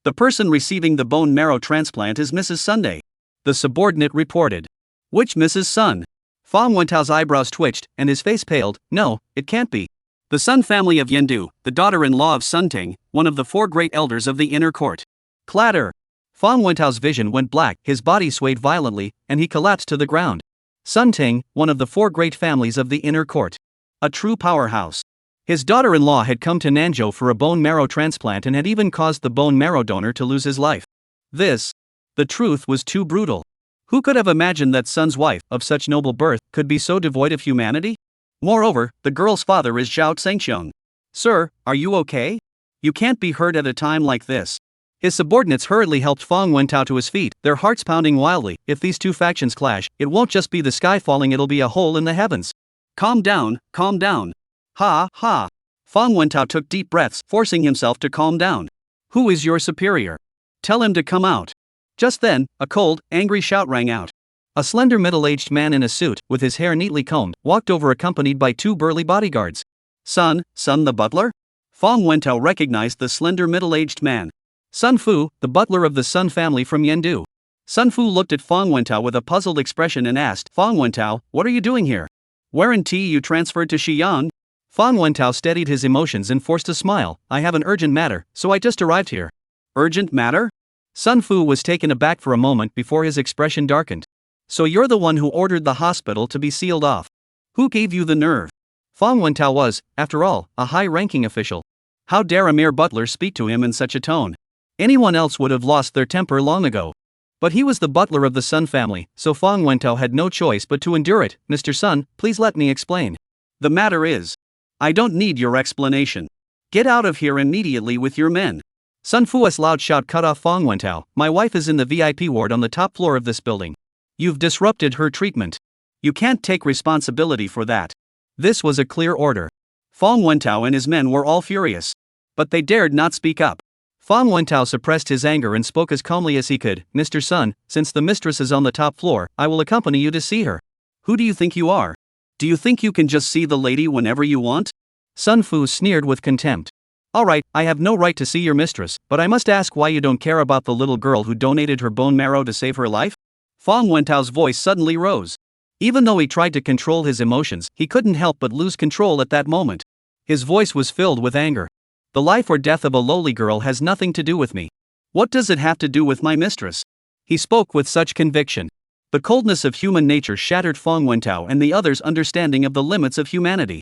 The person receiving the bone marrow transplant is Mrs. Sunday. The subordinate reported. Which Mrs. Sun? Fong Wentao's eyebrows twitched, and his face paled. No, it can't be. The Sun family of Yendu, the daughter-in-law of Sun Ting, one of the 4 great elders of the inner court. Clatter! Fong Wentao's vision went black, his body swayed violently, and he collapsed to the ground. Sun Ting, one of the 4 great families of the inner court. A true powerhouse. His daughter-in-law had come to Nanzhou for a bone marrow transplant and had even caused the bone marrow donor to lose his life. The truth was too brutal. Who could have imagined that Sun's wife, of such noble birth, could be so devoid of humanity? Moreover, the girl's father is Zhao Zhangxiong. Sir, are you okay? You can't be hurt at a time like this. His subordinates hurriedly helped Fong Wentao to his feet, their hearts pounding wildly. If these two factions clash, it won't just be the sky falling, it'll be a hole in the heavens. Calm down, calm down. Ha, ha. Fong Wentao took deep breaths, forcing himself to calm down. Who is your superior? Tell him to come out. Just then, a cold, angry shout rang out. A slender middle-aged man in a suit, with his hair neatly combed, walked over accompanied by 2 burly bodyguards. Sun the butler? Fong Wentao recognized the slender middle-aged man. Sun Fu, the butler of the Sun family from Yendu. Sun Fu looked at Fong Wentao with a puzzled expression and asked, Fong Wentao, what are you doing here? Weren't you transferred to Xi'an? Fong Wentao steadied his emotions and forced a smile. I have an urgent matter, so I just arrived here. Urgent matter? Sun Fu was taken aback for a moment before his expression darkened. So you're the one who ordered the hospital to be sealed off. Who gave you the nerve? Fong Wentao was, after all, a high-ranking official. How dare a mere butler speak to him in such a tone? Anyone else would have lost their temper long ago. But he was the butler of the Sun family, so Fong Wentao had no choice but to endure it. Mr. Sun, please let me explain. The matter is, I don't need your explanation. Get out of here immediately with your men. Sun Fu's loud shout cut off Fong Wentao. My wife is in the VIP ward on the top floor of this building. You've disrupted her treatment. You can't take responsibility for that. This was a clear order. Fong Wentao and his men were all furious. But they dared not speak up. Fong Wentao suppressed his anger and spoke as calmly as he could. Mr. Sun, since the mistress is on the top floor, I will accompany you to see her. Who do you think you are? Do you think you can just see the lady whenever you want? Sun Fu sneered with contempt. Alright, I have no right to see your mistress, but I must ask why you don't care about the little girl who donated her bone marrow to save her life? Fong Wentao's voice suddenly rose. Even though he tried to control his emotions, he couldn't help but lose control at that moment. His voice was filled with anger. The life or death of a lowly girl has nothing to do with me. What does it have to do with my mistress? He spoke with such conviction. The coldness of human nature shattered Fong Wentao and the others' understanding of the limits of humanity.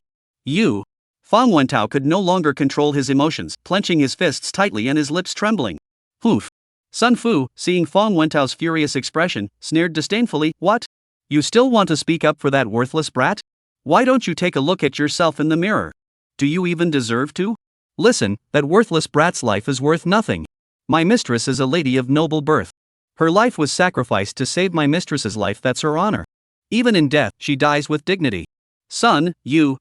Fong Wentao could no longer control his emotions, clenching his fists tightly and his lips trembling. Poof. Sun Fu, seeing Fong Wentao's furious expression, sneered disdainfully. What? You still want to speak up for that worthless brat? Why don't you take a look at yourself in the mirror? Do you even deserve to? Listen, that worthless brat's life is worth nothing. My mistress is a lady of noble birth. Her life was sacrificed to save my mistress's life, that's her honor. Even in death, she dies with dignity. Son, you.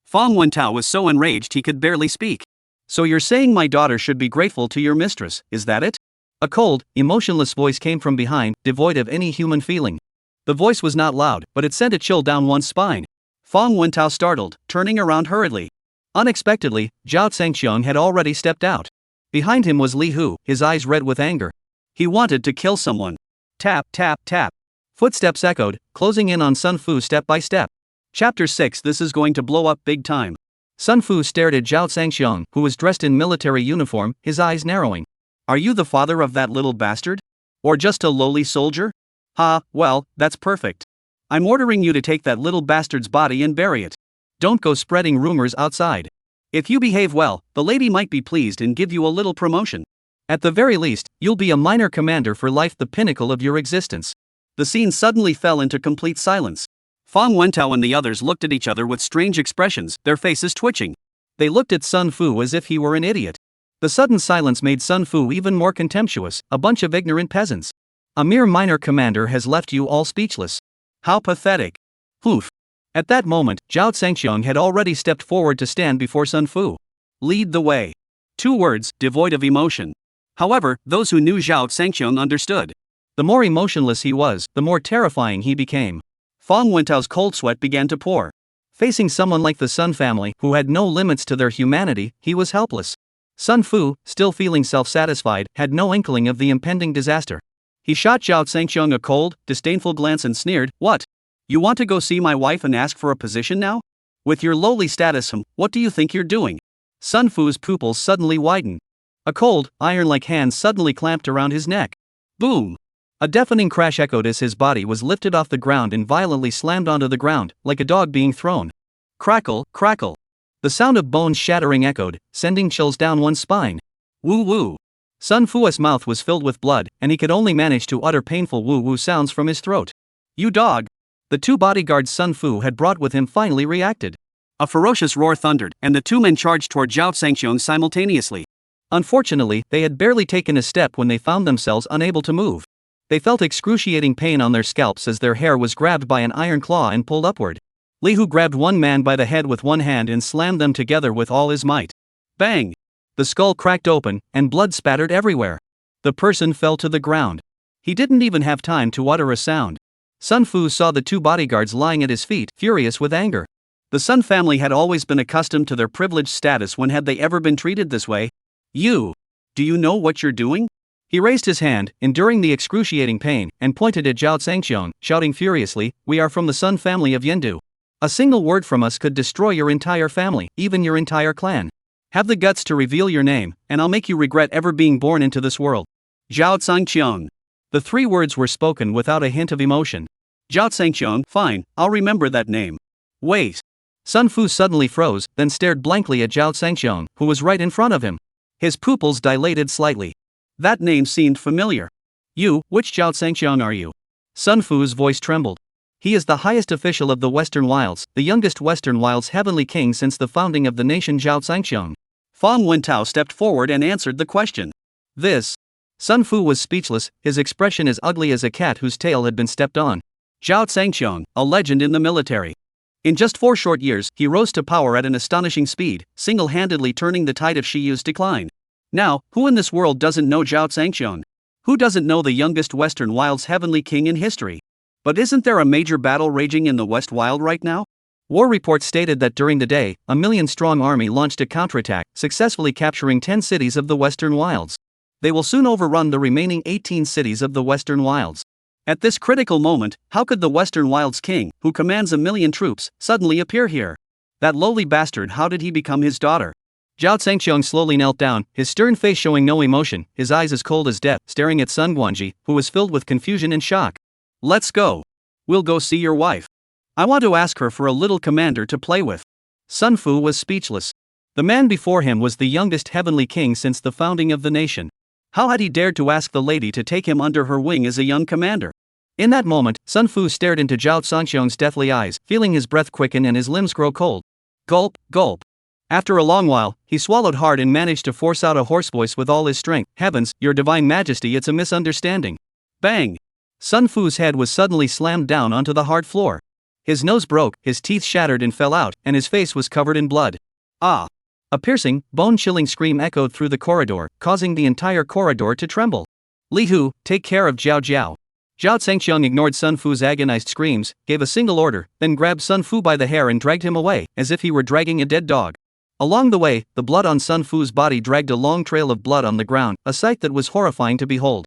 Fong Wentao was so enraged he could barely speak. So you're saying my daughter should be grateful to your mistress, is that it? A cold, emotionless voice came from behind, devoid of any human feeling. The voice was not loud, but it sent a chill down one's spine. Fang Wentao startled, turning around hurriedly. Unexpectedly, Zhao Zhangqiang had already stepped out. Behind him was Li Hu, his eyes red with anger. He wanted to kill someone. Tap, tap, tap. Footsteps echoed, closing in on Sun Fu step by step. Chapter 6. This is going to blow up big time. Sun Fu stared at Zhao Zhangqiang, who was dressed in military uniform, his eyes narrowing. Are you the father of that little bastard? Or just a lowly soldier? Ha, well, that's perfect. I'm ordering you to take that little bastard's body and bury it. Don't go spreading rumors outside. If you behave well, the lady might be pleased and give you a little promotion. At the very least, you'll be a minor commander for life, the pinnacle of your existence. The scene suddenly fell into complete silence. Fang Wentao and the others looked at each other with strange expressions, their faces twitching. They looked at Sun Fu as if he were an idiot. The sudden silence made Sun Fu even more contemptuous, a bunch of ignorant peasants. A mere minor commander has left you all speechless. How pathetic. Poof. At that moment, Zhao Zhangqiang had already stepped forward to stand before Sun Fu. Lead the way. 2 words, devoid of emotion. However, those who knew Zhao Zhangqiang understood. The more emotionless he was, the more terrifying he became. Fang Wentao's cold sweat began to pour. Facing someone like the Sun family, who had no limits to their humanity, he was helpless. Sun Fu, still feeling self-satisfied, had no inkling of the impending disaster. He shot Zhao Zhangqiang a cold, disdainful glance and sneered, "What? You want to go see my wife and ask for a position now? With your lowly status, what do you think you're doing?" Sun Fu's pupils suddenly widened. A cold, iron-like hand suddenly clamped around his neck. Boom! A deafening crash echoed as his body was lifted off the ground and violently slammed onto the ground, like a dog being thrown. Crackle, crackle. The sound of bones shattering echoed, sending chills down one's spine. Woo-woo. Sun Fu's mouth was filled with blood, and he could only manage to utter painful woo-woo sounds from his throat. You dog! The 2 bodyguards Sun Fu had brought with him finally reacted. A ferocious roar thundered, and the 2 men charged toward Zhao Zhangqiang simultaneously. Unfortunately, they had barely taken a step when they found themselves unable to move. They felt excruciating pain on their scalps as their hair was grabbed by an iron claw and pulled upward. Li Hu grabbed one man by the head with one hand and slammed them together with all his might. Bang! The skull cracked open, and blood spattered everywhere. The person fell to the ground. He didn't even have time to utter a sound. Sun Fu saw the 2 bodyguards lying at his feet, furious with anger. The Sun family had always been accustomed to their privileged status. When had they ever been treated this way? You! Do you know what you're doing? He raised his hand, enduring the excruciating pain, and pointed at Zhao Zhangqiang, shouting furiously, "We are from the Sun family of Yendu. A single word from us could destroy your entire family, even your entire clan. Have the guts to reveal your name, and I'll make you regret ever being born into this world." Zhao Zhangqiang. The 3 words were spoken without a hint of emotion. Zhao Zhangqiang, fine, I'll remember that name. Wait. Sun Fu suddenly froze, then stared blankly at Zhao Zhangqiang, who was right in front of him. His pupils dilated slightly. That name seemed familiar. You, which Zhao Zhangqiang are you? Sun Fu's voice trembled. He is the highest official of the Western Wilds, the youngest Western Wilds heavenly king since the founding of the nation Zhao Zhangqiang. Fang Wentao stepped forward and answered the question. This. Sun Fu was speechless, his expression as ugly as a cat whose tail had been stepped on. Zhao Zhangqiang, a legend in the military. In just 4 short years, he rose to power at an astonishing speed, single-handedly turning the tide of Shiyu's decline. Now, who in this world doesn't know Zhao Zhangqiang? Who doesn't know the youngest Western Wilds heavenly king in history? But isn't there a major battle raging in the West Wild right now? War reports stated that during the day, a 1,000,000-strong army launched a counterattack, successfully capturing 10 cities of the Western Wilds. They will soon overrun the remaining 18 cities of the Western Wilds. At this critical moment, how could the Western Wilds king, who commands 1,000,000 troops, suddenly appear here? That lowly bastard, how did he become his daughter? Zhao Zhangqiang slowly knelt down, his stern face showing no emotion, his eyes as cold as death, staring at Sun Guanji, who was filled with confusion and shock. Let's go. We'll go see your wife. I want to ask her for a little commander to play with. Sun Fu was speechless. The man before him was the youngest heavenly king since the founding of the nation. How had he dared to ask the lady to take him under her wing as a young commander? In that moment, Sun Fu stared into Zhao Zhangqiang's deathly eyes, feeling his breath quicken and his limbs grow cold. Gulp, gulp. After a long while, he swallowed hard and managed to force out a hoarse voice with all his strength. Heavens, your divine majesty, it's a misunderstanding. Bang! Sun Fu's head was suddenly slammed down onto the hard floor. His nose broke, his teeth shattered and fell out, and his face was covered in blood. Ah! A piercing, bone-chilling scream echoed through the corridor, causing the entire corridor to tremble. Li Hu, take care of Zhao Jiao. Zhao Zhangqiang ignored Sun Fu's agonized screams, gave a single order, then grabbed Sun Fu by the hair and dragged him away, as if he were dragging a dead dog. Along the way, the blood on Sun Fu's body dragged a long trail of blood on the ground, a sight that was horrifying to behold.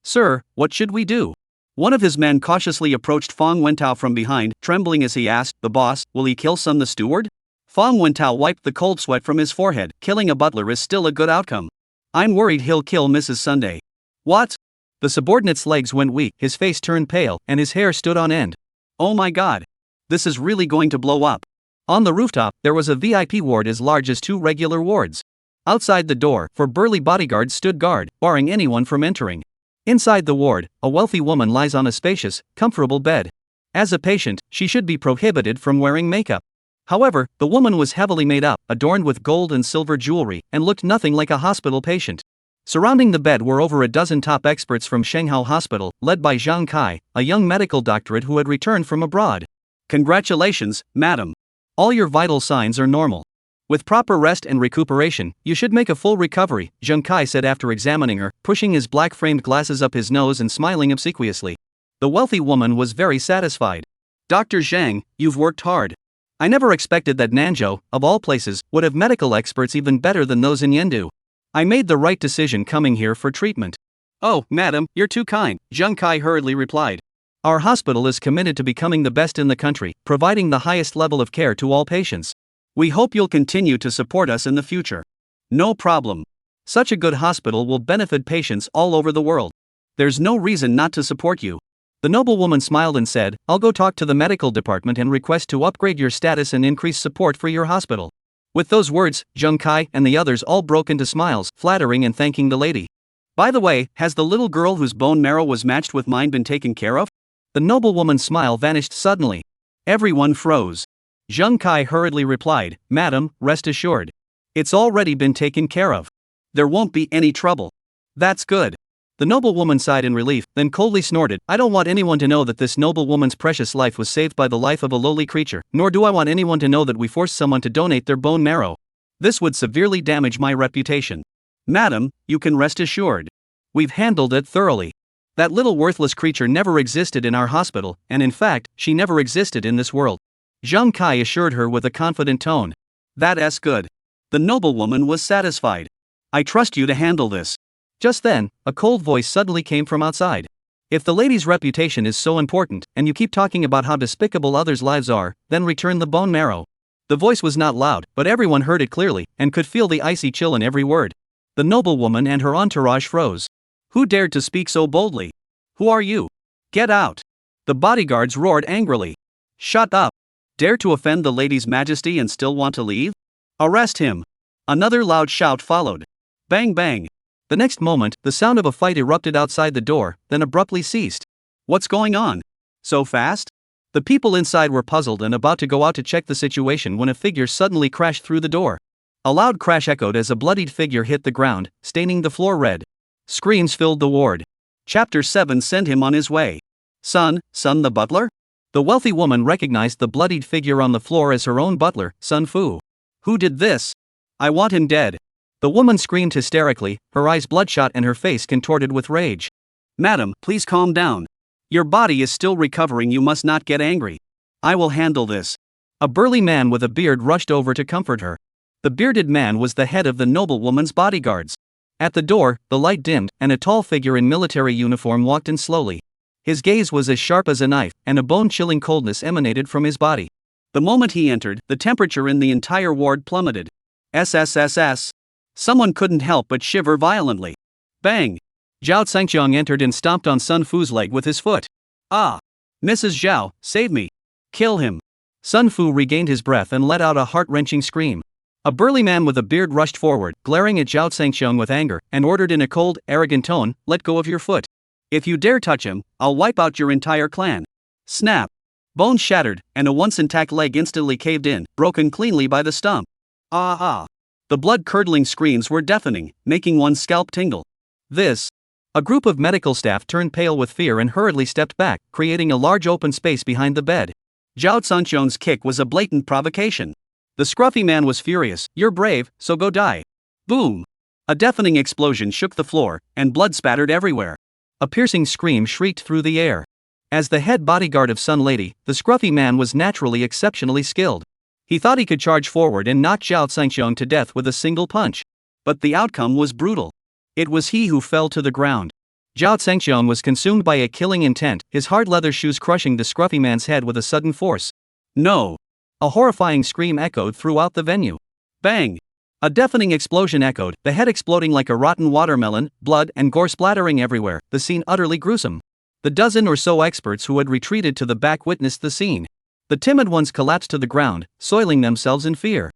"Sir, what should we do?" One of his men cautiously approached Fang Wentao from behind, trembling as he asked, "The boss, will he kill Sun the steward?" Fang Wentao wiped the cold sweat from his forehead. "Killing a butler is still a good outcome. I'm worried he'll kill Mrs. Sunday." "What?" The subordinate's legs went weak, his face turned pale, and his hair stood on end. "Oh my god. This is really going to blow up." On the rooftop, there was a VIP ward as large as 2 regular wards. Outside the door, 4 burly bodyguards stood guard, barring anyone from entering. Inside the ward, a wealthy woman lies on a spacious, comfortable bed. As a patient, she should be prohibited from wearing makeup. However, the woman was heavily made up, adorned with gold and silver jewelry, and looked nothing like a hospital patient. Surrounding the bed were over a dozen top experts from Shanghai Hospital, led by Zhang Kai, a young medical doctorate who had returned from abroad. "Congratulations, madam. All your vital signs are normal. With proper rest and recuperation, you should make a full recovery," Zhang Kai said after examining her, pushing his black-framed glasses up his nose and smiling obsequiously. The wealthy woman was very satisfied. "Dr. Zhang, you've worked hard. I never expected that Nanzhou, of all places, would have medical experts even better than those in Yendu. I made the right decision coming here for treatment." "Oh, madam, you're too kind," Zhang Kai hurriedly replied. "Our hospital is committed to becoming the best in the country, providing the highest level of care to all patients. We hope you'll continue to support us in the future." "No problem. Such a good hospital will benefit patients all over the world. There's no reason not to support you." The noblewoman smiled and said, "I'll go talk to the medical department and request to upgrade your status and increase support for your hospital." With those words, Zhang Kai and the others all broke into smiles, flattering and thanking the lady. "By the way, has the little girl whose bone marrow was matched with mine been taken care of?" The noblewoman's smile vanished suddenly. Everyone froze. Zhang Kai hurriedly replied, "Madam, rest assured. It's already been taken care of. There won't be any trouble." "That's good." The noblewoman sighed in relief, then coldly snorted, "I don't want anyone to know that this noblewoman's precious life was saved by the life of a lowly creature, nor do I want anyone to know that we forced someone to donate their bone marrow. This would severely damage my reputation. Madam, you can rest assured. We've handled it thoroughly. That little worthless creature never existed in our hospital, and in fact, she never existed in this world." Zhang Kai assured her with a confident tone. "That's good." The noblewoman was satisfied. "I trust you to handle this." Just then, a cold voice suddenly came from outside. "If the lady's reputation is so important, and you keep talking about how despicable others' lives are, then return the bone marrow." The voice was not loud, but everyone heard it clearly, and could feel the icy chill in every word. The noblewoman and her entourage froze. Who dared to speak so boldly? "Who are you? Get out!" The bodyguards roared angrily. "Shut up! Dare to offend the lady's majesty and still want to leave? Arrest him!" Another loud shout followed. Bang bang! The next moment, the sound of a fight erupted outside the door, then abruptly ceased. "What's going on? So fast?" The people inside were puzzled and about to go out to check the situation when a figure suddenly crashed through the door. A loud crash echoed as a bloodied figure hit the ground, staining the floor red. Screams filled the ward. Chapter 7 sent him on his way. Sun the butler? The wealthy woman recognized the bloodied figure on the floor as her own butler, Sun Fu. "Who did this? I want him dead." The woman screamed hysterically, her eyes bloodshot and her face contorted with rage. "Madam, please calm down. Your body is still recovering, you must not get angry. I will handle this." A burly man with a beard rushed over to comfort her. The bearded man was the head of the noblewoman's bodyguards. At the door, the light dimmed, and a tall figure in military uniform walked in slowly. His gaze was as sharp as a knife, and a bone-chilling coldness emanated from his body. The moment he entered, the temperature in the entire ward plummeted. SSSS. Someone couldn't help but shiver violently. Bang! Zhao Zhangqiang entered and stomped on Sun Fu's leg with his foot. "Ah! Mrs. Zhao, save me! Kill him!" Sun Fu regained his breath and let out a heart-wrenching scream. A burly man with a beard rushed forward, glaring at Zhao Zhangqiang with anger, and ordered in a cold, arrogant tone, "Let go of your foot. If you dare touch him, I'll wipe out your entire clan." Snap! Bones shattered, and a once intact leg instantly caved in, broken cleanly by the stomp. Ah! The blood-curdling screams were deafening, making one's scalp tingle. This. A group of medical staff turned pale with fear and hurriedly stepped back, creating a large open space behind the bed. Zhao Zhangqiang's kick was a blatant provocation. The scruffy man was furious. "You're brave, so go die." Boom! A deafening explosion shook the floor, and blood spattered everywhere. A piercing scream shrieked through the air. As the head bodyguard of Sun Lady, the scruffy man was naturally exceptionally skilled. He thought he could charge forward and knock Zhao Zhangxiong to death with a single punch. But the outcome was brutal. It was he who fell to the ground. Zhao Zhangxiong was consumed by a killing intent, his hard leather shoes crushing the scruffy man's head with a sudden force. No! A horrifying scream echoed throughout the venue. Bang! A deafening explosion echoed, the head exploding like a rotten watermelon, blood and gore splattering everywhere, the scene utterly gruesome. The dozen or so experts who had retreated to the back witnessed the scene. The timid ones collapsed to the ground, soiling themselves in fear.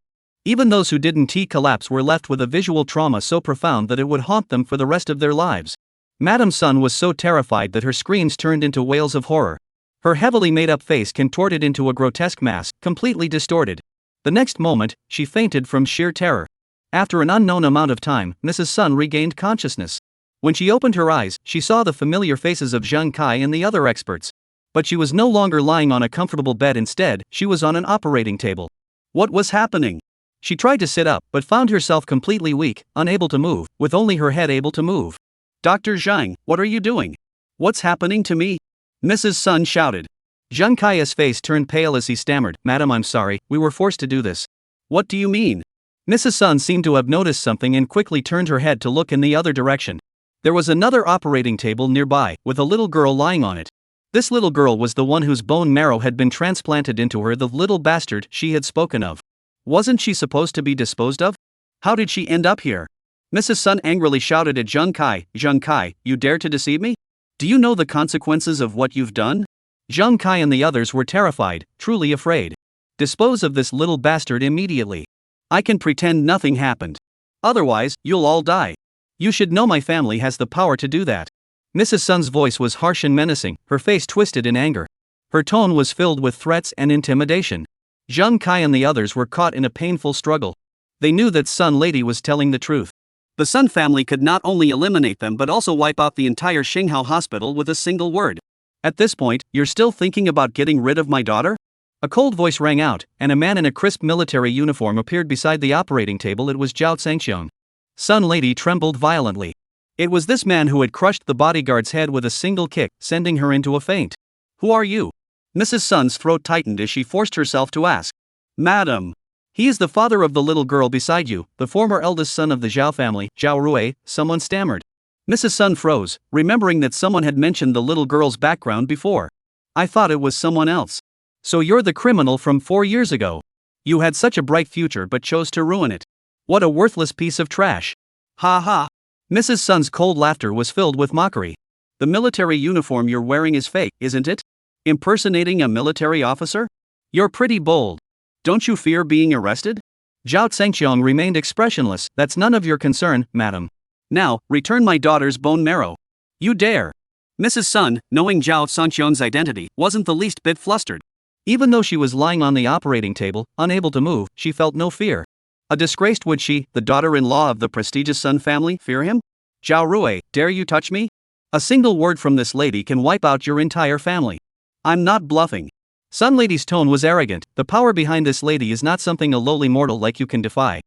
Even those who didn't collapse were left with a visual trauma so profound that it would haunt them for the rest of their lives. Madame Sun was so terrified that her screams turned into wails of horror. Her heavily made-up face contorted into a grotesque mask, completely distorted. The next moment, she fainted from sheer terror. After an unknown amount of time, Mrs. Sun regained consciousness. When she opened her eyes, she saw the familiar faces of Zheng Kai and the other experts. But she was no longer lying on a comfortable bed, instead, she was on an operating table. What was happening? She tried to sit up, but found herself completely weak, unable to move, with only her head able to move. Dr. Zhang, what are you doing? What's happening to me? Mrs. Sun shouted. Zheng Kai's face turned pale as he stammered, Madam, I'm sorry, we were forced to do this. What do you mean? Mrs. Sun seemed to have noticed something and quickly turned her head to look in the other direction. There was another operating table nearby, with a little girl lying on it. This little girl was the one whose bone marrow had been transplanted into her, the little bastard she had spoken of. Wasn't she supposed to be disposed of? How did she end up here? Mrs. Sun angrily shouted at Zheng Kai, you dare to deceive me? Do you know the consequences of what you've done? Zheng Kai and the others were terrified, truly afraid. Dispose of this little bastard immediately. I can pretend nothing happened. Otherwise, you'll all die. You should know my family has the power to do that. Mrs. Sun's voice was harsh and menacing, her face twisted in anger. Her tone was filled with threats and intimidation. Zheng Kai and the others were caught in a painful struggle. They knew that Sun Lady was telling the truth. The Sun family could not only eliminate them but also wipe out the entire Xinghao hospital with a single word. At this point, you're still thinking about getting rid of my daughter? A cold voice rang out, and a man in a crisp military uniform appeared beside the operating table. It was Zhao Zhangxiong. Sun Lady trembled violently. It was this man who had crushed the bodyguard's head with a single kick, sending her into a faint. Who are you? Mrs. Sun's throat tightened as she forced herself to ask. Madam. He is the father of the little girl beside you, the former eldest son of the Zhao family, Zhao Rui, someone stammered. Mrs. Sun froze, remembering that someone had mentioned the little girl's background before. I thought it was someone else. So you're the criminal from 4 years ago. You had such a bright future but chose to ruin it. What a worthless piece of trash. Ha ha. Mrs. Sun's cold laughter was filled with mockery. The military uniform you're wearing is fake, isn't it? Impersonating a military officer? You're pretty bold. Don't you fear being arrested? Zhao Zhangxiong remained expressionless. That's none of your concern, madam. Now, return my daughter's bone marrow. You dare. Mrs. Sun, knowing Zhao Zhangxiong's identity, wasn't the least bit flustered. Even though she was lying on the operating table, unable to move, she felt no fear. A disgraced would she, the daughter-in-law of the prestigious Sun family, fear him? Zhao Rui, dare you touch me? A single word from this lady can wipe out your entire family. I'm not bluffing. Sun Lady's tone was arrogant. The power behind this lady is not something a lowly mortal like you can defy.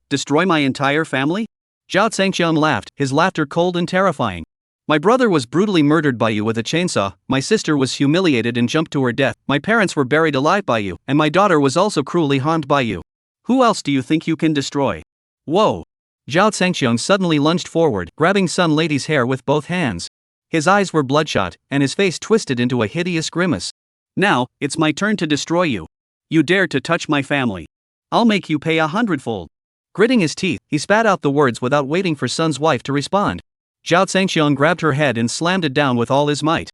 Destroy my entire family? Zhao Zhangxiong laughed, his laughter cold and terrifying. My brother was brutally murdered by you with a chainsaw, my sister was humiliated and jumped to her death, my parents were buried alive by you, and my daughter was also cruelly harmed by you. Who else do you think you can destroy? Whoa! Zhao Zhangxiong suddenly lunged forward, grabbing Sun Lady's hair with both hands. His eyes were bloodshot, and his face twisted into a hideous grimace. Now, it's my turn to destroy you. You dare to touch my family. I'll make you pay 100-fold. Gritting his teeth, he spat out the words without waiting for Sun's wife to respond. Zhao Zhangxiong grabbed her head and slammed it down with all his might.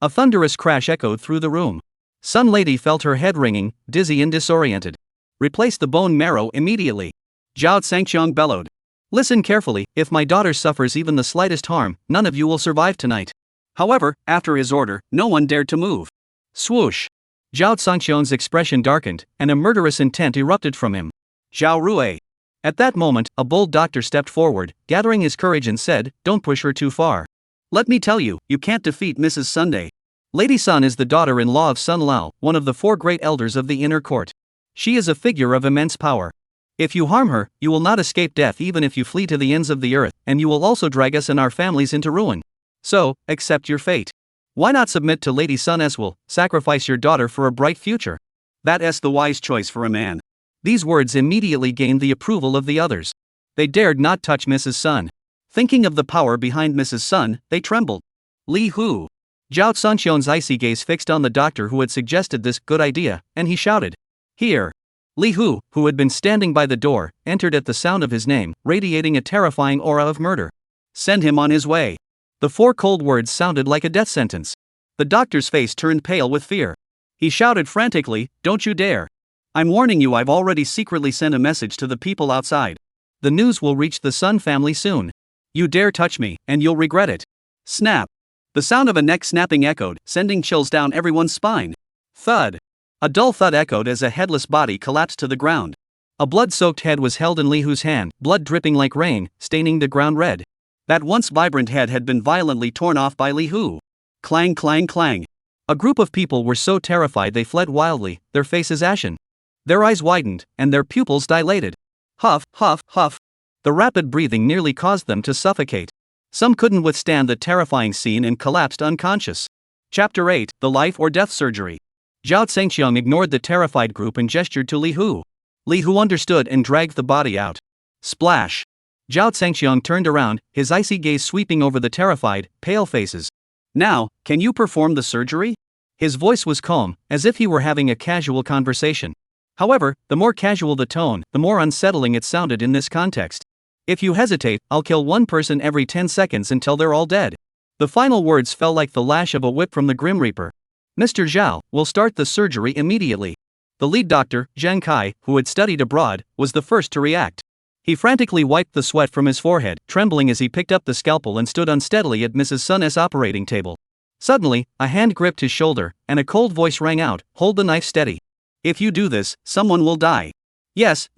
A thunderous crash echoed through the room. Sun Lady felt her head ringing, dizzy and disoriented. Replace the bone marrow immediately. Zhao Zhangxiong bellowed. Listen carefully, if my daughter suffers even the slightest harm, none of you will survive tonight. However, after his order, no one dared to move. Swoosh! Zhao Zhangxiong's expression darkened, and a murderous intent erupted from him. Zhao Rui. At that moment, a bold doctor stepped forward, gathering his courage and said, Don't push her too far. Let me tell you, you can't defeat Mrs. Sunday. Lady Sun is the daughter-in-law of Sun Lao, one of the 4 great elders of the inner court. She is a figure of immense power. If you harm her, you will not escape death even if you flee to the ends of the earth, and you will also drag us and our families into ruin. So, accept your fate. Why not submit to Lady Sun will sacrifice your daughter for a bright future? That's the wise choice for a man. These words immediately gained the approval of the others. They dared not touch Mrs. Sun. Thinking of the power behind Mrs. Sun, they trembled. Li Hu. Zhao Sanxian's icy gaze fixed on the doctor who had suggested this good idea, and he shouted, "Here!" Li Hu, who had been standing by the door, entered at the sound of his name, radiating a terrifying aura of murder. Send him on his way. The 4 cold words sounded like a death sentence. The doctor's face turned pale with fear. He shouted frantically, "Don't you dare! I'm warning you, I've already secretly sent a message to the people outside. The news will reach the Sun family soon. You dare touch me, and you'll regret it." Snap! The sound of a neck snapping echoed, sending chills down everyone's spine. Thud! A dull thud echoed as a headless body collapsed to the ground. A blood-soaked head was held in Li Hu's hand, blood dripping like rain, staining the ground red. That once vibrant head had been violently torn off by Li Hu. Clang, clang, clang. A group of people were so terrified they fled wildly, their faces ashen. Their eyes widened, and their pupils dilated. Huff, huff, huff. The rapid breathing nearly caused them to suffocate. Some couldn't withstand the terrifying scene and collapsed unconscious. Chapter 8: The Life or Death Surgery. Zhao Zhengxiang ignored the terrified group and gestured to Li Hu. Li Hu understood and dragged the body out. Splash! Zhao Zhengxiang turned around, his icy gaze sweeping over the terrified, pale faces. "Now, can you perform the surgery?" His voice was calm, as if he were having a casual conversation. However, the more casual the tone, the more unsettling it sounded in this context. "If you hesitate, I'll kill one person every 10 seconds until they're all dead." The final words fell like the lash of a whip from the Grim Reaper. "Mr. Zhao, we'll start the surgery immediately." The lead doctor, Zhang Kai, who had studied abroad, was the first to react. He frantically wiped the sweat from his forehead, trembling as he picked up the scalpel and stood unsteadily at Mrs. Sun's operating table. Suddenly, a hand gripped his shoulder, and a cold voice rang out, "Hold the knife steady. If you do this, someone will die." Yes,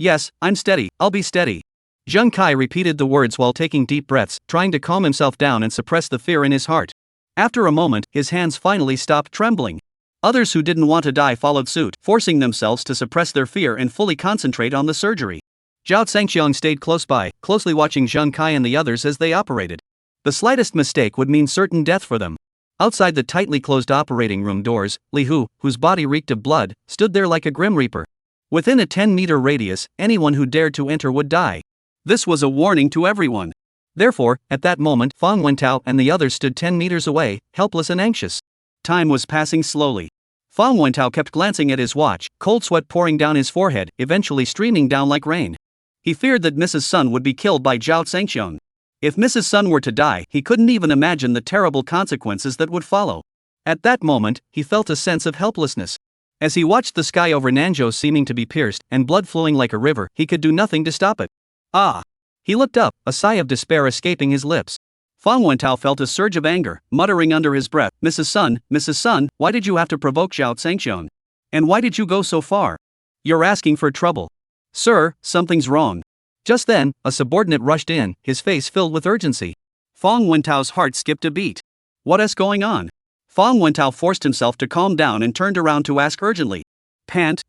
I'm steady, I'll be steady." Zhang Kai repeated the words while taking deep breaths, trying to calm himself down and suppress the fear in his heart. After a moment, his hands finally stopped trembling. Others who didn't want to die followed suit, forcing themselves to suppress their fear and fully concentrate on the surgery. Zhao Zhengxiang stayed close by, closely watching Zhang Kai and the others as they operated. The slightest mistake would mean certain death for them. Outside the tightly closed operating room doors, Li Hu, whose body reeked of blood, stood there like a grim reaper. Within a 10-meter radius, anyone who dared to enter would die. This was a warning to everyone. Therefore, at that moment, Fang Wentao and the others stood 10 meters away, helpless and anxious. Time was passing slowly. Fang Wentao kept glancing at his watch, cold sweat pouring down his forehead, eventually streaming down like rain. He feared that Mrs. Sun would be killed by Zhao Zhengxiang. If Mrs. Sun were to die, he couldn't even imagine the terrible consequences that would follow. At that moment, he felt a sense of helplessness. As he watched the sky over Nanzhou seeming to be pierced, and blood flowing like a river, he could do nothing to stop it. Ah! He looked up, a sigh of despair escaping his lips. Fang Wentao felt a surge of anger, muttering under his breath, Mrs. Sun, why did you have to provoke Zhao Zhengxiang? And why did you go so far? You're asking for trouble. Sir, something's wrong." Just then, a subordinate rushed in, his face filled with urgency. Fang Wentao's heart skipped a beat. What is going on? Fang Wentao forced himself to calm down and turned around to ask urgently. Pant.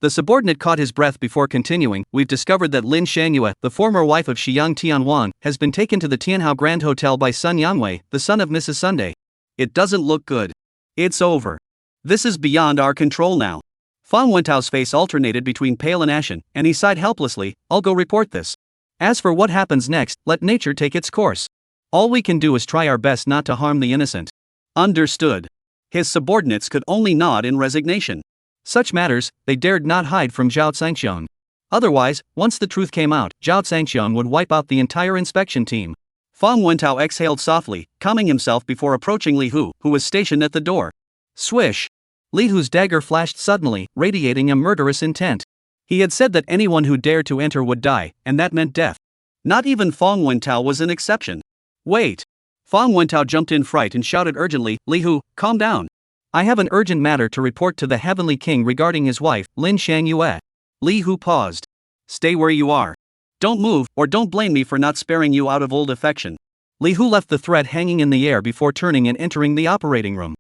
The subordinate caught his breath before continuing. We've discovered that Lin Shanyue, the former wife of Shiyang Tianwan, has been taken to the Tianhao Grand Hotel by Sun Yangwei, the son of Mrs. Sunday. It doesn't look good. It's over. This is beyond our control now. Fang Wentao's face alternated between pale and ashen, and he sighed helplessly. I'll go report this. As for what happens next, let nature take its course. All we can do is try our best not to harm the innocent. Understood. His subordinates could only nod in resignation. Such matters, they dared not hide from Zhao Zhengxiang. Otherwise, once the truth came out, Zhao Zhengxiang would wipe out the entire inspection team. Fang Wentao exhaled softly, calming himself before approaching Li Hu, who was stationed at the door. Swish! Li Hu's dagger flashed suddenly, radiating a murderous intent. He had said that anyone who dared to enter would die, and that meant death. Not even Fang Wentao was an exception. Wait! Fang Wentao jumped in fright and shouted urgently, Li Hu, calm down. I have an urgent matter to report to the Heavenly King regarding his wife, Lin Shanyue. Li Hu paused. Stay where you are. Don't move, or don't blame me for not sparing you out of old affection. Li Hu left the thread hanging in the air before turning and entering the operating room.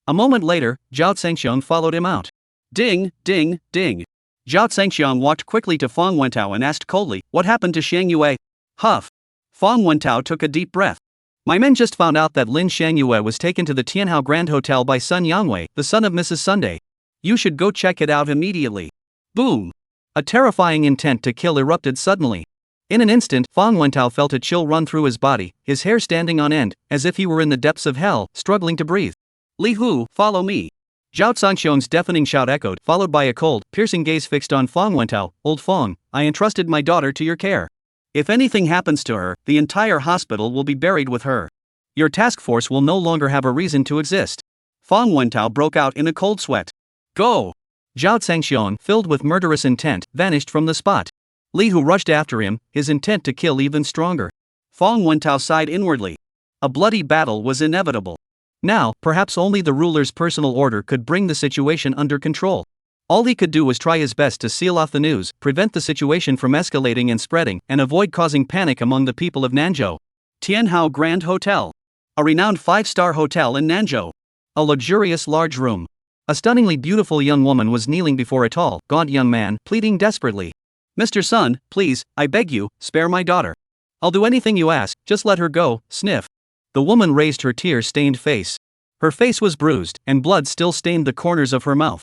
A moment later, Zhao Zhengxiang followed him out. Ding, ding, ding. Zhao Zhengxiang walked quickly to Fang Wentao and asked coldly, what happened to Shanyue? Huff. Fang Wentao took a deep breath. My men just found out that Lin Shangyue was taken to the Tianhao Grand Hotel by Sun Yangwei, the son of Mrs. Sunday. You should go check it out immediately. Boom! A terrifying intent to kill erupted suddenly. In an instant, Fang Wentao felt a chill run through his body, his hair standing on end, as if he were in the depths of hell, struggling to breathe. Li Hu, follow me. Zhao Zhangxiong's deafening shout echoed, followed by a cold, piercing gaze fixed on Fang Wentao. Old Fang, I entrusted my daughter to your care. If anything happens to her, the entire hospital will be buried with her. Your task force will no longer have a reason to exist. Fang Wentao broke out in a cold sweat. Go! Zhao Zhangxiong, filled with murderous intent, vanished from the spot. Li Hu rushed after him, his intent to kill even stronger. Fang Wentao sighed inwardly. A bloody battle was inevitable. Now, perhaps only the ruler's personal order could bring the situation under control. All he could do was try his best to seal off the news, prevent the situation from escalating and spreading, and avoid causing panic among the people of Nanzhou. Tianhao Grand Hotel. A renowned 5-star hotel in Nanzhou. A luxurious large room. A stunningly beautiful young woman was kneeling before a tall, gaunt young man, pleading desperately. Mr. Sun, please, I beg you, spare my daughter. I'll do anything you ask, just let her go, sniff. The woman raised her tear-stained face. Her face was bruised, and blood still stained the corners of her mouth.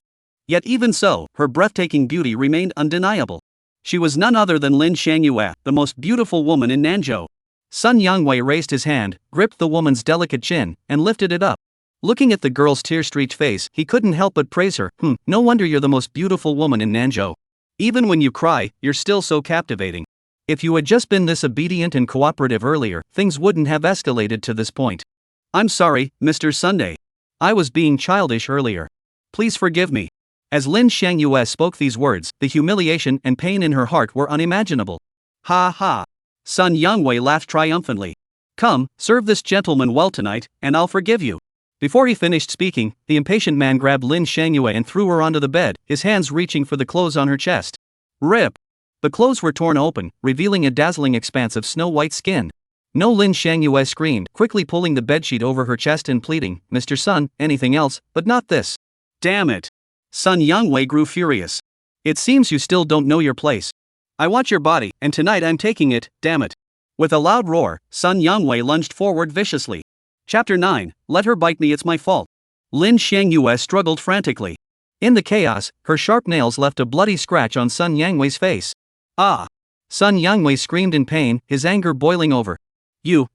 Yet even so, her breathtaking beauty remained undeniable. She was none other than Lin Shangyue, the most beautiful woman in Nanzhou. Sun Yangwei raised his hand, gripped the woman's delicate chin, and lifted it up. Looking at the girl's tear-streaked face, he couldn't help but praise her. No wonder you're the most beautiful woman in Nanzhou. Even when you cry, you're still so captivating. If you had just been this obedient and cooperative earlier, things wouldn't have escalated to this point. I'm sorry, Mr. Sunday. I was being childish earlier. Please forgive me. As Lin Shangyue spoke these words, the humiliation and pain in her heart were unimaginable. Ha ha! Sun Yangwei laughed triumphantly. Come, serve this gentleman well tonight, and I'll forgive you. Before he finished speaking, the impatient man grabbed Lin Shangyue and threw her onto the bed, his hands reaching for the clothes on her chest. Rip! The clothes were torn open, revealing a dazzling expanse of snow-white skin. No, Lin Shangyue screamed, quickly pulling the bedsheet over her chest and pleading, Mr. Sun, anything else, but not this. Damn it! Sun Yangwei grew furious. It seems you still don't know your place. I want your body, and tonight I'm taking it, damn it. With a loud roar, Sun Yangwei lunged forward viciously. Chapter 9, Let her bite me, it's my fault. Lin Shangyue struggled frantically. In the chaos, her sharp nails left a bloody scratch on Sun Yangwei's face. Ah! Sun Yangwei screamed in pain, his anger boiling over.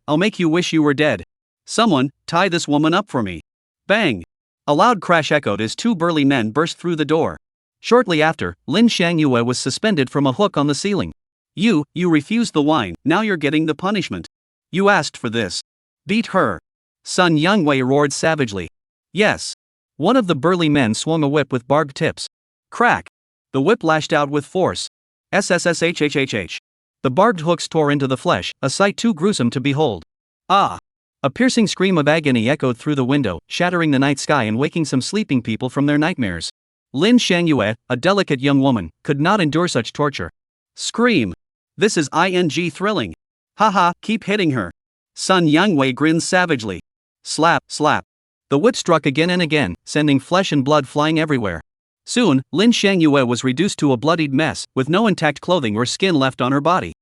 I'll make you wish you were dead. Someone, tie this woman up for me. Bang! A loud crash echoed as two burly men burst through the door. Shortly after, Lin Shangyue was suspended from a hook on the ceiling. You refused the wine, now you're getting the punishment. You asked for this. Beat her. Sun Yangwei roared savagely. Yes. One of the burly men swung a whip with barbed tips. Crack! The whip lashed out with force. SSSHHHH. The barbed hooks tore into the flesh, a sight too gruesome to behold. Ah! A piercing scream of agony echoed through the window, shattering the night sky and waking some sleeping people from their nightmares. Lin Shangyue, a delicate young woman, could not endure such torture. Scream! This is thrilling. Haha, keep hitting her. Sun Yangwei grinned savagely. Slap, slap. The whip struck again and again, sending flesh and blood flying everywhere. Soon, Lin Shangyue was reduced to a bloodied mess, with no intact clothing or skin left on her body.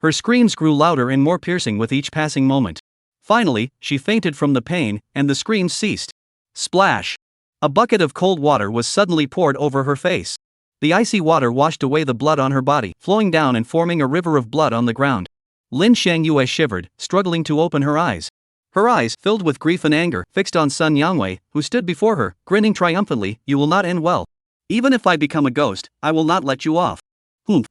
Her screams grew louder and more piercing with each passing moment. Finally, she fainted from the pain, and the screams ceased. Splash! A bucket of cold water was suddenly poured over her face. The icy water washed away the blood on her body, flowing down and forming a river of blood on the ground. Lin Shangyue shivered, struggling to open her eyes. Her eyes, filled with grief and anger, fixed on Sun Yangwei, who stood before her, grinning triumphantly. You will not end well. Even if I become a ghost, I will not let you off.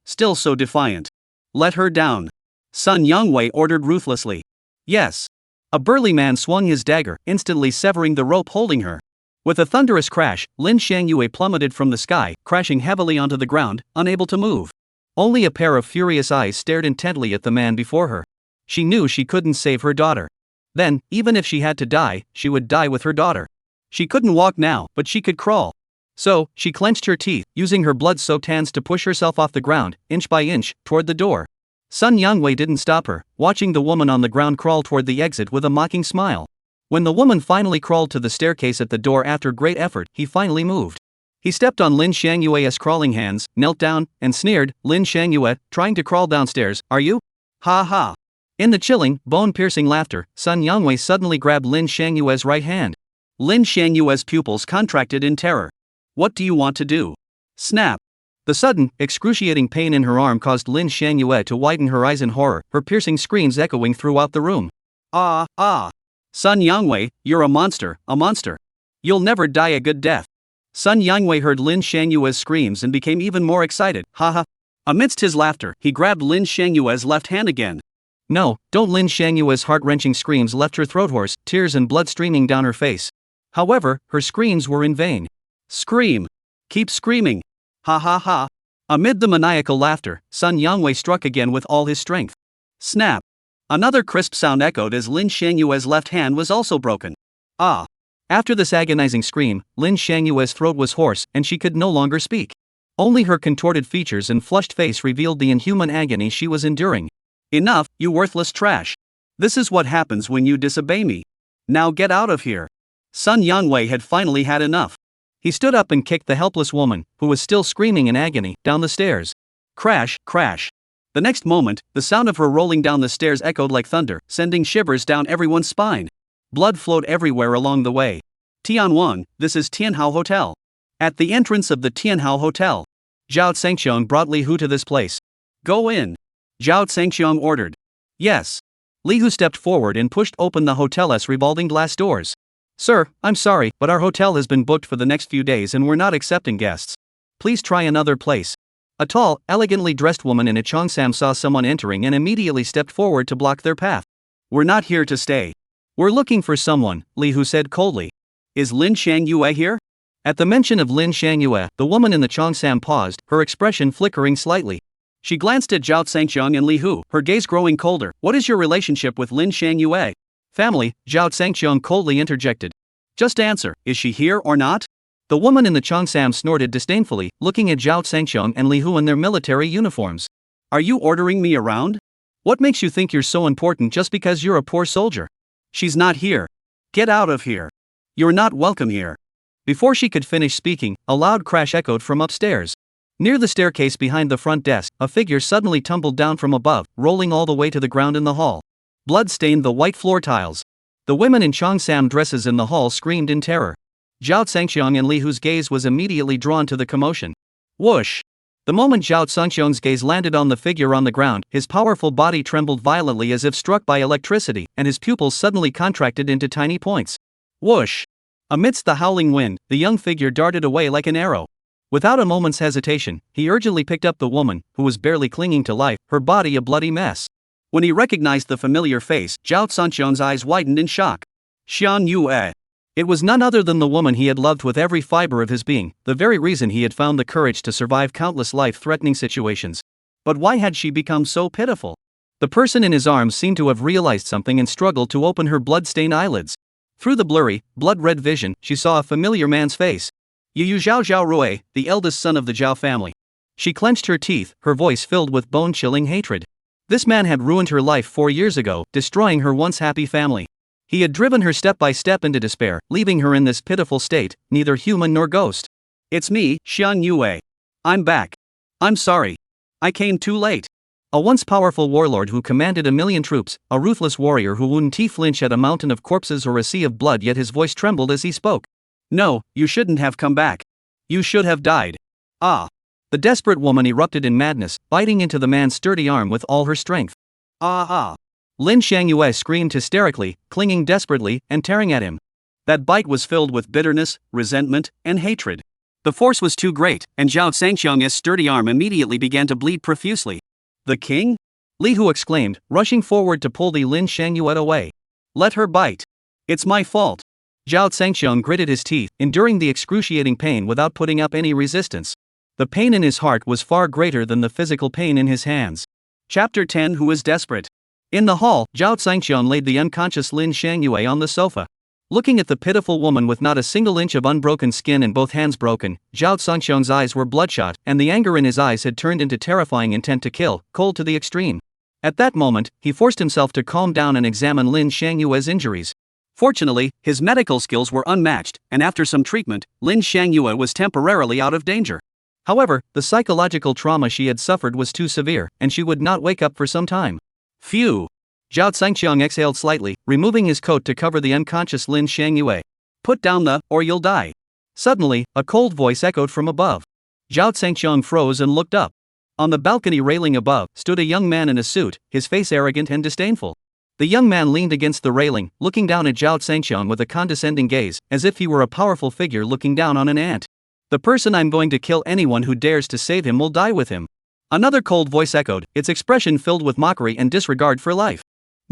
Still so defiant. Let her down. Sun Yangwei ordered ruthlessly. Yes. A burly man swung his dagger, instantly severing the rope holding her. With a thunderous crash, Lin Shangyue plummeted from the sky, crashing heavily onto the ground, unable to move. Only a pair of furious eyes stared intently at the man before her. She knew she couldn't save her daughter. Then, even if she had to die, she would die with her daughter. She couldn't walk now, but she could crawl. So, she clenched her teeth, using her blood-soaked hands to push herself off the ground, inch by inch, toward the door. Sun Yangwei didn't stop her, watching the woman on the ground crawl toward the exit with a mocking smile. When the woman finally crawled to the staircase at the door after great effort, he finally moved. He stepped on Lin Shangyue's crawling hands, knelt down, and sneered, Lin Shangyue, trying to crawl downstairs, are you? Ha ha. In the chilling, bone-piercing laughter, Sun Yangwei suddenly grabbed Lin Shangyue's right hand. Lin Shangyue's pupils contracted in terror. What do you want to do? Snap. The sudden, excruciating pain in her arm caused Lin Shangyue to widen her eyes in horror, her piercing screams echoing throughout the room. Ah, ah. Sun Yangwei, you're a monster, a monster. You'll never die a good death. Sun Yangwei heard Lin Shangyue's screams and became even more excited. Haha. Amidst his laughter, he grabbed Lin Shangyue's left hand again. No, don't! Lin Shangyue's heart-wrenching screams left her throat hoarse, tears and blood streaming down her face. However, her screams were in vain. Scream. Keep screaming. Ha ha ha. Amid the maniacal laughter, Sun Yangwei struck again with all his strength. Snap. Another crisp sound echoed as Lin Shangyue's left hand was also broken. Ah. After this agonizing scream, Lin Shangyue's throat was hoarse and she could no longer speak. Only her contorted features and flushed face revealed the inhuman agony she was enduring. Enough, you worthless trash. This is what happens when you disobey me. Now get out of here. Sun Yangwei had finally had enough. He stood up and kicked the helpless woman, who was still screaming in agony, down the stairs. Crash, crash. The next moment, the sound of her rolling down the stairs echoed like thunder, sending shivers down everyone's spine. Blood flowed everywhere along the way. Tianwan, this is Tianhao Hotel. At the entrance of the Tianhao Hotel, Zhao Zhangqiang brought Li Hu to this place. Go in. Zhao Zhangqiang ordered. Yes. Li Hu stepped forward and pushed open the hotel's revolving glass doors. Sir, I'm sorry, but our hotel has been booked for the next few days and we're not accepting guests. Please try another place. A tall, elegantly dressed woman in a cheongsam saw someone entering and immediately stepped forward to block their path. We're not here to stay. We're looking for someone, Li Hu said coldly. Is Lin Shangyue here? At the mention of Lin Shangyue, the woman in the cheongsam paused, her expression flickering slightly. She glanced at Zhao Zhangqiang and Li Hu, her gaze growing colder. What is your relationship with Lin Shangyue? Family, Zhao Zhangqiang coldly interjected. Just answer, is she here or not? The woman in the cheongsam snorted disdainfully, looking at Zhao Zhangqiang and Li Hu in their military uniforms. Are you ordering me around? What makes you think you're so important just because you're a poor soldier? She's not here. Get out of here. You're not welcome here. Before she could finish speaking, a loud crash echoed from upstairs. Near the staircase behind the front desk, a figure suddenly tumbled down from above, rolling all the way to the ground in the hall. Blood stained the white floor tiles. The women in cheongsam dresses in the hall screamed in terror. Zhao Zhangqiang and Li Hu's gaze was immediately drawn to the commotion. Whoosh! The moment Zhao Zhangqiang's gaze landed on the figure on the ground, his powerful body trembled violently as if struck by electricity, and his pupils suddenly contracted into tiny points. Whoosh! Amidst the howling wind, the young figure darted away like an arrow. Without a moment's hesitation, he urgently picked up the woman, who was barely clinging to life, her body a bloody mess. When he recognized the familiar face, Zhao Zhangqiang's eyes widened in shock. Xian Yue. It was none other than the woman he had loved with every fiber of his being, the very reason he had found the courage to survive countless life-threatening situations. But why had she become so pitiful? The person in his arms seemed to have realized something and struggled to open her blood-stained eyelids. Through the blurry, blood-red vision, she saw a familiar man's face. Yu Zhao Rui, the eldest son of the Zhao family. She clenched her teeth, her voice filled with bone-chilling hatred. This man had ruined her life 4 years ago, destroying her once happy family. He had driven her step by step into despair, leaving her in this pitiful state, neither human nor ghost. It's me, Xian Yue. I'm back. I'm sorry. I came too late. A once powerful warlord who commanded 1,000,000 troops, a ruthless warrior who wouldn't flinch at a mountain of corpses or a sea of blood, yet his voice trembled as he spoke. No, you shouldn't have come back. You should have died. Ah. The desperate woman erupted in madness, biting into the man's sturdy arm with all her strength. Ah ah. Lin Shangyue screamed hysterically, clinging desperately, and tearing at him. That bite was filled with bitterness, resentment, and hatred. The force was too great, and Zhao Zhangqiang's sturdy arm immediately began to bleed profusely. The king? Li Hu exclaimed, rushing forward to pull the Lin Shangyue away. Let her bite. It's my fault. Zhao Zhangqiang gritted his teeth, enduring the excruciating pain without putting up any resistance. The pain in his heart was far greater than the physical pain in his hands. Chapter 10. Who is desperate? In the hall, Zhao Zhangqiang laid the unconscious Lin Shangyue on the sofa. Looking at the pitiful woman with not a single inch of unbroken skin and both hands broken, Zhao Zhangqiang's eyes were bloodshot, and the anger in his eyes had turned into terrifying intent to kill, cold to the extreme. At that moment, he forced himself to calm down and examine Lin Shangyue's injuries. Fortunately, his medical skills were unmatched, and after some treatment, Lin Shangyue was temporarily out of danger. However, the psychological trauma she had suffered was too severe, and she would not wake up for some time. Phew. Zhao Zhangqiang exhaled slightly, removing his coat to cover the unconscious Lin Shangyue. Put down the, or you'll die. Suddenly, a cold voice echoed from above. Zhao Zhangqiang froze and looked up. On the balcony railing above stood a young man in a suit, his face arrogant and disdainful. The young man leaned against the railing, looking down at Zhao Zhangqiang with a condescending gaze, as if he were a powerful figure looking down on an ant. The person I'm going to kill, anyone who dares to save him will die with him. Another cold voice echoed, its expression filled with mockery and disregard for life.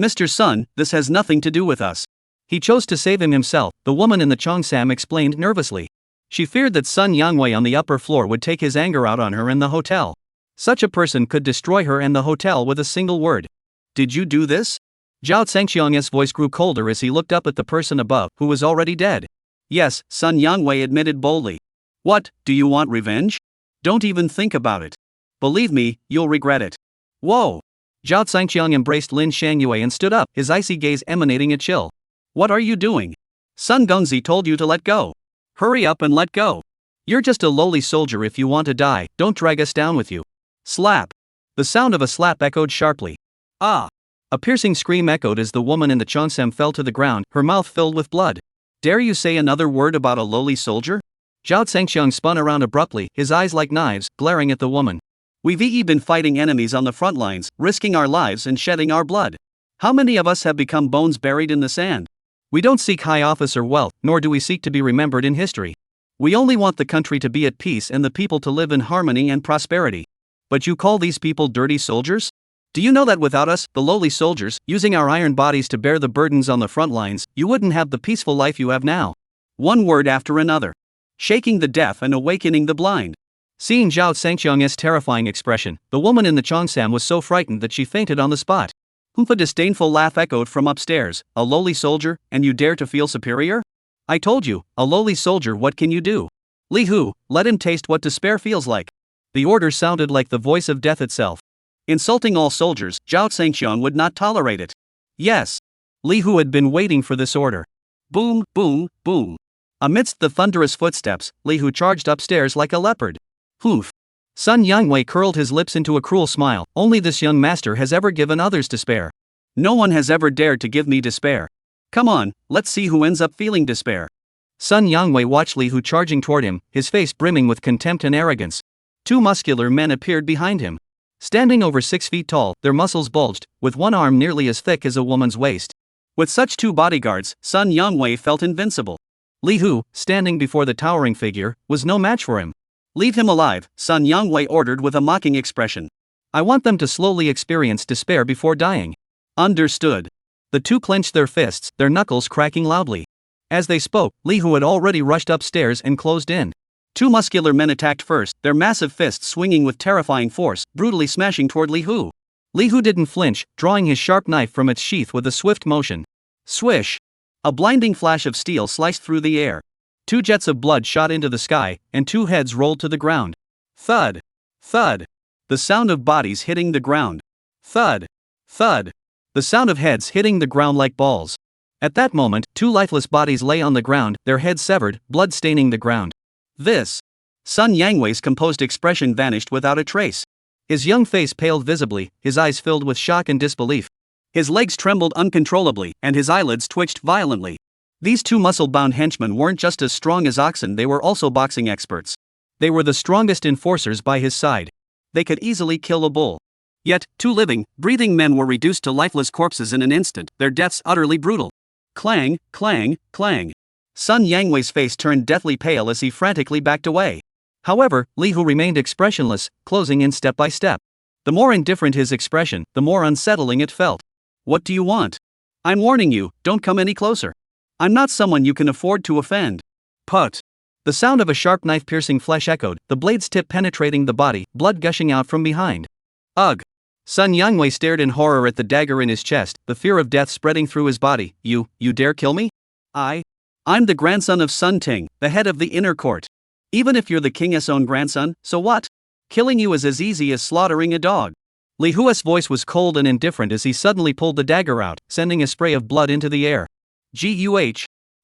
Mr. Sun, this has nothing to do with us. He chose to save him himself, the woman in the cheongsam explained nervously. She feared that Sun Yangwei on the upper floor would take his anger out on her in the hotel. Such a person could destroy her and the hotel with a single word. Did you do this? Zhao Zhangqiang's voice grew colder as he looked up at the person above, who was already dead. Yes, Sun Yangwei admitted boldly. What, do you want revenge? Don't even think about it. Believe me, you'll regret it. Whoa! Zhao Zhangqiang embraced Lin Shangyue and stood up, his icy gaze emanating a chill. What are you doing? Sun Gongzi told you to let go. Hurry up and let go. You're just a lowly soldier. If you want to die, don't drag us down with you. Slap. The sound of a slap echoed sharply. Ah! A piercing scream echoed as the woman in the cheongsam fell to the ground, her mouth filled with blood. Dare you say another word about a lowly soldier? Zhao Zhangqiang spun around abruptly, his eyes like knives, glaring at the woman. We've been fighting enemies on the front lines, risking our lives and shedding our blood. How many of us have become bones buried in the sand? We don't seek high office or wealth, nor do we seek to be remembered in history. We only want the country to be at peace and the people to live in harmony and prosperity. But you call these people dirty soldiers? Do you know that without us, the lowly soldiers, using our iron bodies to bear the burdens on the front lines, you wouldn't have the peaceful life you have now? One word after another. Shaking the deaf and awakening the blind. Seeing Zhao Zhangqiang's terrifying expression, the woman in the cheongsam was so frightened that she fainted on the spot. A disdainful laugh echoed from upstairs. A lowly soldier, and you dare to feel superior? I told you, a lowly soldier, what can you do? Li Hu, let him taste what despair feels like. The order sounded like the voice of death itself. Insulting all soldiers, Zhao Zhangqiang would not tolerate it. Yes. Li Hu had been waiting for this order. Boom, boom, boom. Amidst the thunderous footsteps, Li Hu charged upstairs like a leopard. Hoof. Sun Yangwei curled his lips into a cruel smile. Only this young master has ever given others despair. No one has ever dared to give me despair. Come on, let's see who ends up feeling despair. Sun Yangwei watched Li Hu charging toward him, his face brimming with contempt and arrogance. Two muscular men appeared behind him. Standing over 6 feet tall, their muscles bulged, with one arm nearly as thick as a woman's waist. With such two bodyguards, Sun Yangwei felt invincible. Li Hu, standing before the towering figure, was no match for him. Leave him alive, Sun Yangwei ordered with a mocking expression. I want them to slowly experience despair before dying. Understood. The two clenched their fists, their knuckles cracking loudly. As they spoke, Li Hu had already rushed upstairs and closed in. Two muscular men attacked first, their massive fists swinging with terrifying force, brutally smashing toward Li Hu. Li Hu didn't flinch, drawing his sharp knife from its sheath with a swift motion. Swish! A blinding flash of steel sliced through the air. 2 jets of blood shot into the sky, and 2 heads rolled to the ground. Thud! Thud! The sound of bodies hitting the ground. Thud! Thud! The sound of heads hitting the ground like balls. At that moment, 2 lifeless bodies lay on the ground, their heads severed, blood staining the ground. This! Sun Yangwei's composed expression vanished without a trace. His young face paled visibly, his eyes filled with shock and disbelief. His legs trembled uncontrollably, and his eyelids twitched violently. These 2 muscle-bound henchmen weren't just as strong as oxen, they were also boxing experts. They were the strongest enforcers by his side. They could easily kill a bull. Yet, 2 living, breathing men were reduced to lifeless corpses in an instant, their deaths utterly brutal. Clang, clang, clang. Sun Yangwei's face turned deathly pale as he frantically backed away. However, Li Hu remained expressionless, closing in step by step. The more indifferent his expression, the more unsettling it felt. What do you want? I'm warning you, don't come any closer. I'm not someone you can afford to offend. Put. The sound of a sharp knife piercing flesh echoed, the blade's tip penetrating the body, blood gushing out from behind. Ugh. Sun Yangwei stared in horror at the dagger in his chest, the fear of death spreading through his body. You dare kill me? I'm the grandson of Sun Ting, the head of the inner court. Even if you're the king's own grandson, so what? Killing you is as easy as slaughtering a dog. Li Hua's voice was cold and indifferent as he suddenly pulled the dagger out, sending a spray of blood into the air. Guh.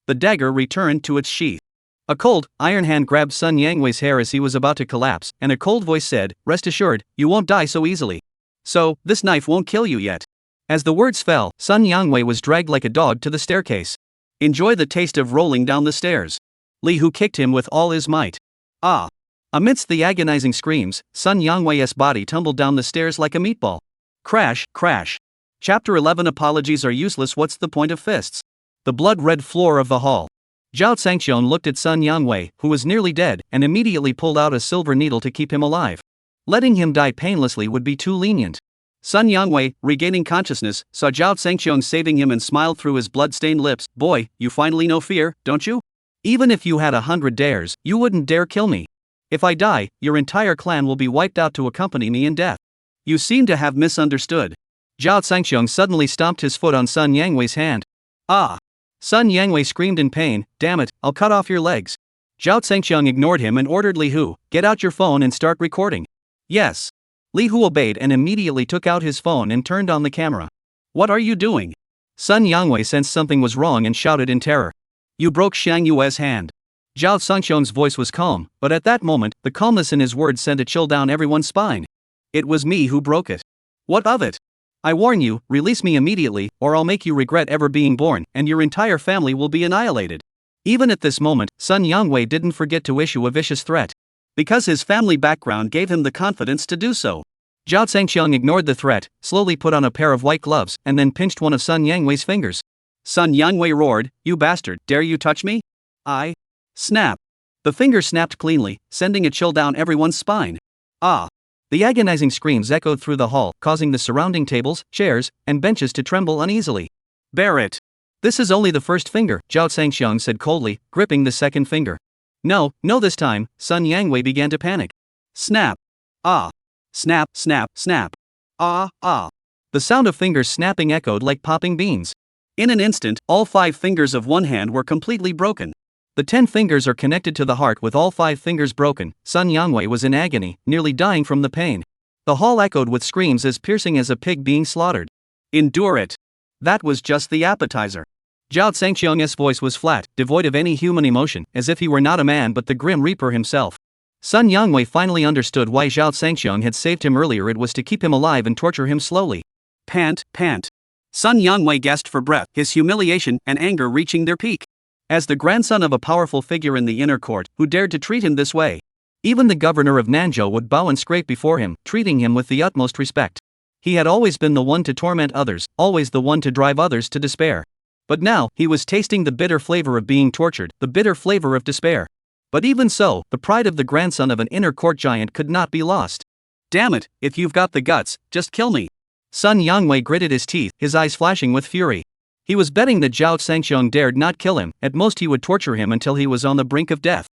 The dagger returned to its sheath. A cold, iron hand grabbed Sun Yangwei's hair as he was about to collapse, and a cold voice said, "Rest assured, you won't die so easily. So, this knife won't kill you yet. As the words fell, Sun Yangwei was dragged like a dog to the staircase. Enjoy the taste of rolling down the stairs. Li Hu kicked him with all his might. Ah! Amidst the agonizing screams, Sun Yangwei's body tumbled down the stairs like a meatball. Crash, crash. Chapter 11 Apologies are useless. What's the point of fists? The blood-red floor of the hall. Zhao Sangxiong looked at Sun Yangwei, who was nearly dead, and immediately pulled out a silver needle to keep him alive. Letting him die painlessly would be too lenient. Sun Yangwei, regaining consciousness, saw Zhao Sangxiong saving him and smiled through his blood-stained lips. Boy, you finally know fear, don't you? Even if you had 100 dares, you wouldn't dare kill me. If I die, your entire clan will be wiped out to accompany me in death. You seem to have misunderstood. Zhao Sangxiong suddenly stomped his foot on Sun Yangwei's hand. Ah! Sun Yangwei screamed in pain. Damn it, I'll cut off your legs. Zhao Sangxiong ignored him and ordered Li Hu, get out your phone and start recording. Yes. Li Hu obeyed and immediately took out his phone and turned on the camera. What are you doing? Sun Yangwei sensed something was wrong and shouted in terror. You broke Shang Yue's hand. Zhao Sangxiong's voice was calm, but at that moment, the calmness in his words sent a chill down everyone's spine. It was me who broke it. What of it? I warn you, release me immediately, or I'll make you regret ever being born, and your entire family will be annihilated. Even at this moment, Sun Yangwei didn't forget to issue a vicious threat. Because his family background gave him the confidence to do so. Zhao Sangxiong ignored the threat, slowly put on a pair of white gloves, and then pinched one of Sun Yangwei's fingers. Sun Yangwei roared, you bastard, dare you touch me? I. Snap. The finger snapped cleanly, sending a chill down everyone's spine. Ah! The agonizing screams echoed through the hall, causing the surrounding tables, chairs, and benches to tremble uneasily. Bear it. This is only the first finger, Zhao Sangxiong said coldly, gripping the second finger. No, this time, Sun Yangwei began to panic. Snap. Ah. Snap, snap, snap. Ah, ah. The sound of fingers snapping echoed like popping beans. In an instant, all 5 fingers of one hand were completely broken. The 10 fingers are connected to the heart with all 5 fingers broken. Sun Yangwei was in agony, nearly dying from the pain. The hall echoed with screams as piercing as a pig being slaughtered. Endure it. That was just the appetizer. Zhao Sangxiong's voice was flat, devoid of any human emotion, as if he were not a man but the Grim Reaper himself. Sun Yangwei finally understood why Zhao Sangxiong had saved him earlier. It was to keep him alive and torture him slowly. Pant, pant. Sun Yangwei gasped for breath, his humiliation and anger reaching their peak. As the grandson of a powerful figure in the inner court, who dared to treat him this way? Even the governor of Nanzhou would bow and scrape before him, treating him with the utmost respect. He had always been the one to torment others, always the one to drive others to despair. But now, he was tasting the bitter flavor of being tortured, the bitter flavor of despair. But even so, the pride of the grandson of an inner court giant could not be lost. Damn it, if you've got the guts, just kill me. Sun Yangwei gritted his teeth, his eyes flashing with fury. He was betting that Zhao Sangxiong dared not kill him, at most he would torture him until he was on the brink of death.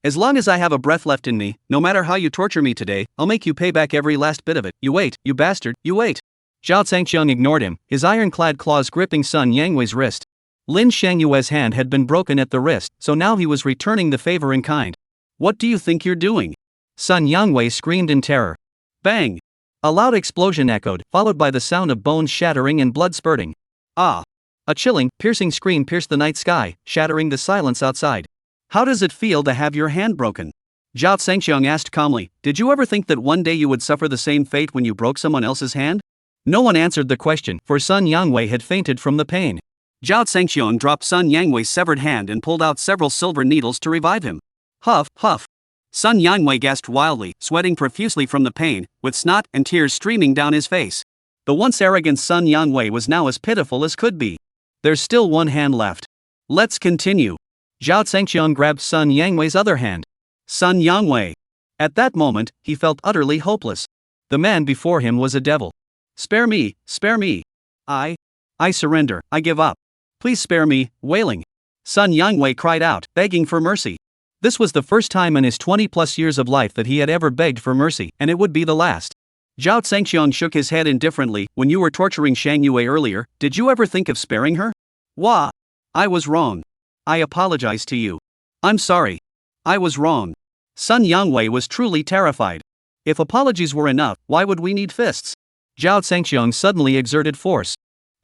As long as I have a breath left in me, no matter how you torture me today, I'll make you pay back every last bit of it. You wait, you bastard, you wait. Zhao Sangxiong ignored him, his ironclad claws gripping Sun Yangwei's wrist. Lin Shangyue's hand had been broken at the wrist, so now he was returning the favor in kind. What do you think you're doing? Sun Yangwei screamed in terror. Bang! A loud explosion echoed, followed by the sound of bones shattering and blood spurting. Ah! A chilling, piercing scream pierced the night sky, shattering the silence outside. How does it feel to have your hand broken? Zhao Sangxiong asked calmly, did you ever think that one day you would suffer the same fate when you broke someone else's hand? No one answered the question, for Sun Yangwei had fainted from the pain. Zhao Sangxiong dropped Sun Yangwei's severed hand and pulled out several silver needles to revive him. Huff, huff. Sun Yangwei gasped wildly, sweating profusely from the pain, with snot and tears streaming down his face. The once arrogant Sun Yangwei was now as pitiful as could be. There's still one hand left. Let's continue. Zhao Sangxiong grabbed Sun Yangwei's other hand. Sun Yangwei. At that moment, he felt utterly hopeless. The man before him was a devil. Spare me, spare me. I surrender, I give up. Please spare me, wailing. Sun Yangwei cried out, begging for mercy. This was the first time in his 20-plus years of life that he had ever begged for mercy, and it would be the last. Zhao Sangxiong shook his head indifferently. When you were torturing Shang Yue earlier, did you ever think of sparing her? Wah! I was wrong. I apologize to you. I'm sorry. I was wrong. Sun Yangwei was truly terrified. If apologies were enough, why would we need fists? Zhao Sangxiong suddenly exerted force.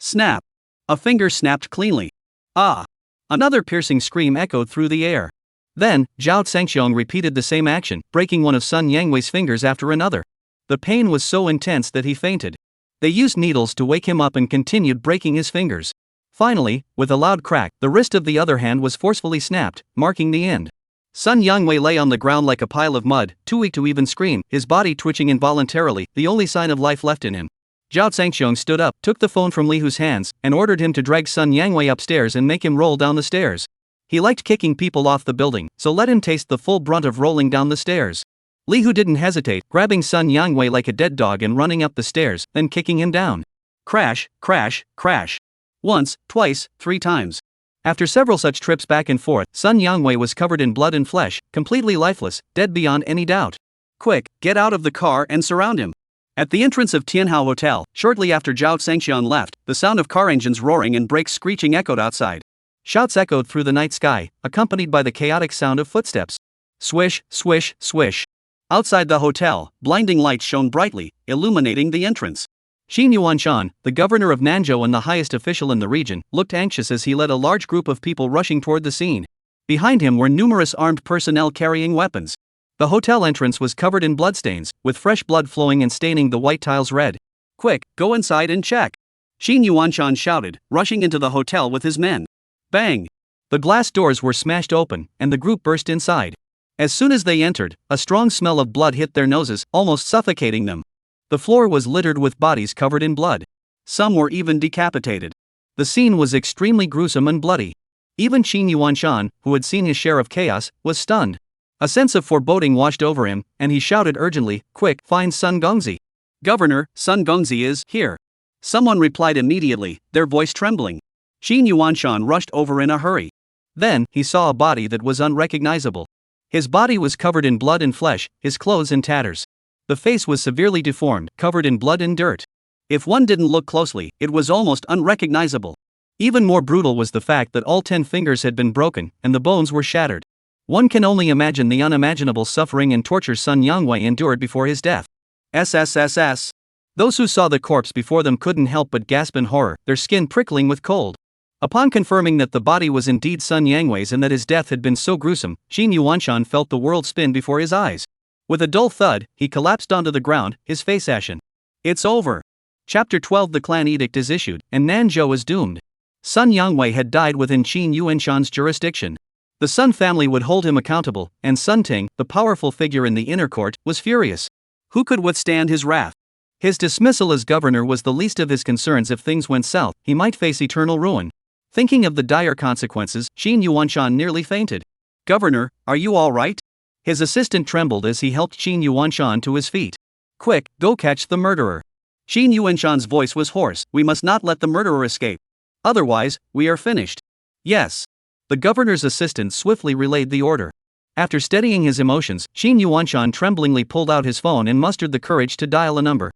Snap! A finger snapped cleanly. Ah! Another piercing scream echoed through the air. Then, Zhao Sangxiong repeated the same action, breaking one of Sun Yangwei's fingers after another. The pain was so intense that he fainted. They used needles to wake him up and continued breaking his fingers. Finally, with a loud crack, the wrist of the other hand was forcefully snapped, marking the end. Sun Yangwei lay on the ground like a pile of mud, too weak to even scream, his body twitching involuntarily, the only sign of life left in him. Zhao Zhangxiong stood up, took the phone from Li Hu's hands, and ordered him to drag Sun Yangwei upstairs and make him roll down the stairs. He liked kicking people off the building, so let him taste the full brunt of rolling down the stairs. Li Hu didn't hesitate, grabbing Sun Yangwei like a dead dog and running up the stairs, then kicking him down. Crash, crash, crash. Once, twice, 3 times. After several such trips back and forth, Sun Yangwei was covered in blood and flesh, completely lifeless, dead beyond any doubt. Quick, get out of the car and surround him. At the entrance of Tianhao Hotel, shortly after Zhao Zhangxiong left, the sound of car engines roaring and brakes screeching echoed outside. Shouts echoed through the night sky, accompanied by the chaotic sound of footsteps. Swish, swish, swish. Outside the hotel, blinding lights shone brightly, illuminating the entrance. Xin Yuanshan, the governor of Nanzhou and the highest official in the region, looked anxious as he led a large group of people rushing toward the scene. Behind him were numerous armed personnel carrying weapons. The hotel entrance was covered in bloodstains, with fresh blood flowing and staining the white tiles red. Quick, go inside and check. Xin Yuanshan shouted, rushing into the hotel with his men. Bang! The glass doors were smashed open, and the group burst inside. As soon as they entered, a strong smell of blood hit their noses, almost suffocating them. The floor was littered with bodies covered in blood. Some were even decapitated. The scene was extremely gruesome and bloody. Even Xin Yuanshan, who had seen his share of chaos, was stunned. A sense of foreboding washed over him, and he shouted urgently, "Quick, find Sun Gongzi." "Governor, Sun Gongzi is here." Someone replied immediately, their voice trembling. Xin Yuanshan rushed over in a hurry. Then, he saw a body that was unrecognizable. His body was covered in blood and flesh, his clothes in tatters. The face was severely deformed, covered in blood and dirt. If one didn't look closely, it was almost unrecognizable. Even more brutal was the fact that all 10 fingers had been broken, and the bones were shattered. One can only imagine the unimaginable suffering and torture Sun Yangwei endured before his death. SSSS. Those who saw the corpse before them couldn't help but gasp in horror, their skin prickling with cold. Upon confirming that the body was indeed Sun Yangwei's and that his death had been so gruesome, Xin Yuanshan felt the world spin before his eyes. With a dull thud, he collapsed onto the ground, his face ashen. It's over. Chapter 12. The clan edict is issued, and Nanzhou is doomed. Sun Yangwei had died within Xin Yuanshan's jurisdiction. The Sun family would hold him accountable, and Sun Ting, the powerful figure in the inner court, was furious. Who could withstand his wrath? His dismissal as governor was the least of his concerns. If things went south, he might face eternal ruin. Thinking of the dire consequences, Xin Yuanshan nearly fainted. "Governor, are you all right?" His assistant trembled as he helped Xin Yuanshan to his feet. "Quick, go catch the murderer." Xin Yuanshan's voice was hoarse. "We must not let the murderer escape. Otherwise, we are finished." "Yes." The governor's assistant swiftly relayed the order. After steadying his emotions, Xin Yuanshan tremblingly pulled out his phone and mustered the courage to dial a number.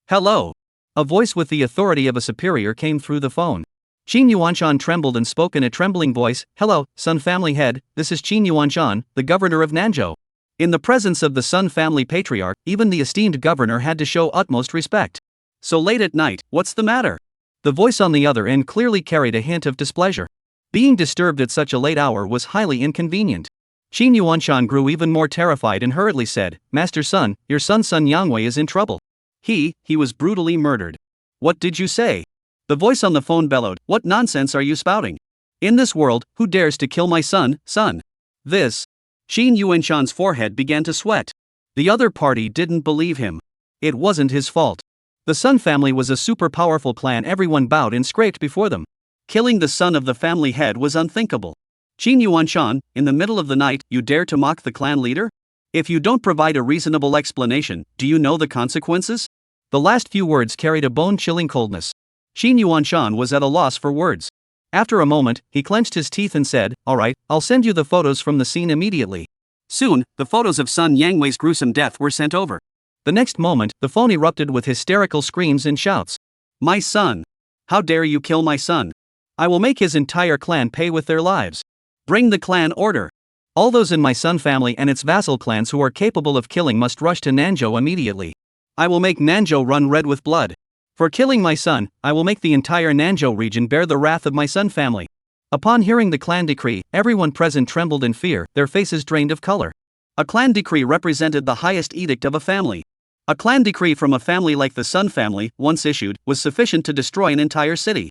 "Hello." A voice with the authority of a superior came through the phone. Xin Yuanshan trembled and spoke in a trembling voice, "Hello, Sun family head, this is Xin Yuanshan, the governor of Nanzhou." In the presence of the Sun family patriarch, even the esteemed governor had to show utmost respect. "So late at night, what's the matter?" The voice on the other end clearly carried a hint of displeasure. Being disturbed at such a late hour was highly inconvenient. Xin Yuanshan grew even more terrified and hurriedly said, "Master Sun, your son Sun Yangwei is in trouble. He was brutally murdered." "What did you say?" The voice on the phone bellowed, "What nonsense are you spouting? In this world, who dares to kill my son, Sun?" This. Xin Yuanshan's forehead began to sweat. The other party didn't believe him. It wasn't his fault. The Sun family was a super powerful clan. Everyone bowed and scraped before them. Killing the son of the family head was unthinkable. "Xin Yuanshan, in the middle of the night, you dare to mock the clan leader? If you don't provide a reasonable explanation, do you know the consequences?" The last few words carried a bone-chilling coldness. Xin Yuanshan was at a loss for words. After a moment, he clenched his teeth and said, "All right, I'll send you the photos from the scene immediately." Soon, the photos of Sun Yangwei's gruesome death were sent over. The next moment, the phone erupted with hysterical screams and shouts. "My son! How dare you kill my son? I will make his entire clan pay with their lives. Bring the clan order. All those in my Sun family and its vassal clans who are capable of killing must rush to Nanzhou immediately. I will make Nanzhou run red with blood. For killing my son, I will make the entire Nanzhou region bear the wrath of my Sun family." Upon hearing the clan decree, everyone present trembled in fear, their faces drained of color. A clan decree represented the highest edict of a family. A clan decree from a family like the Sun family, once issued, was sufficient to destroy an entire city.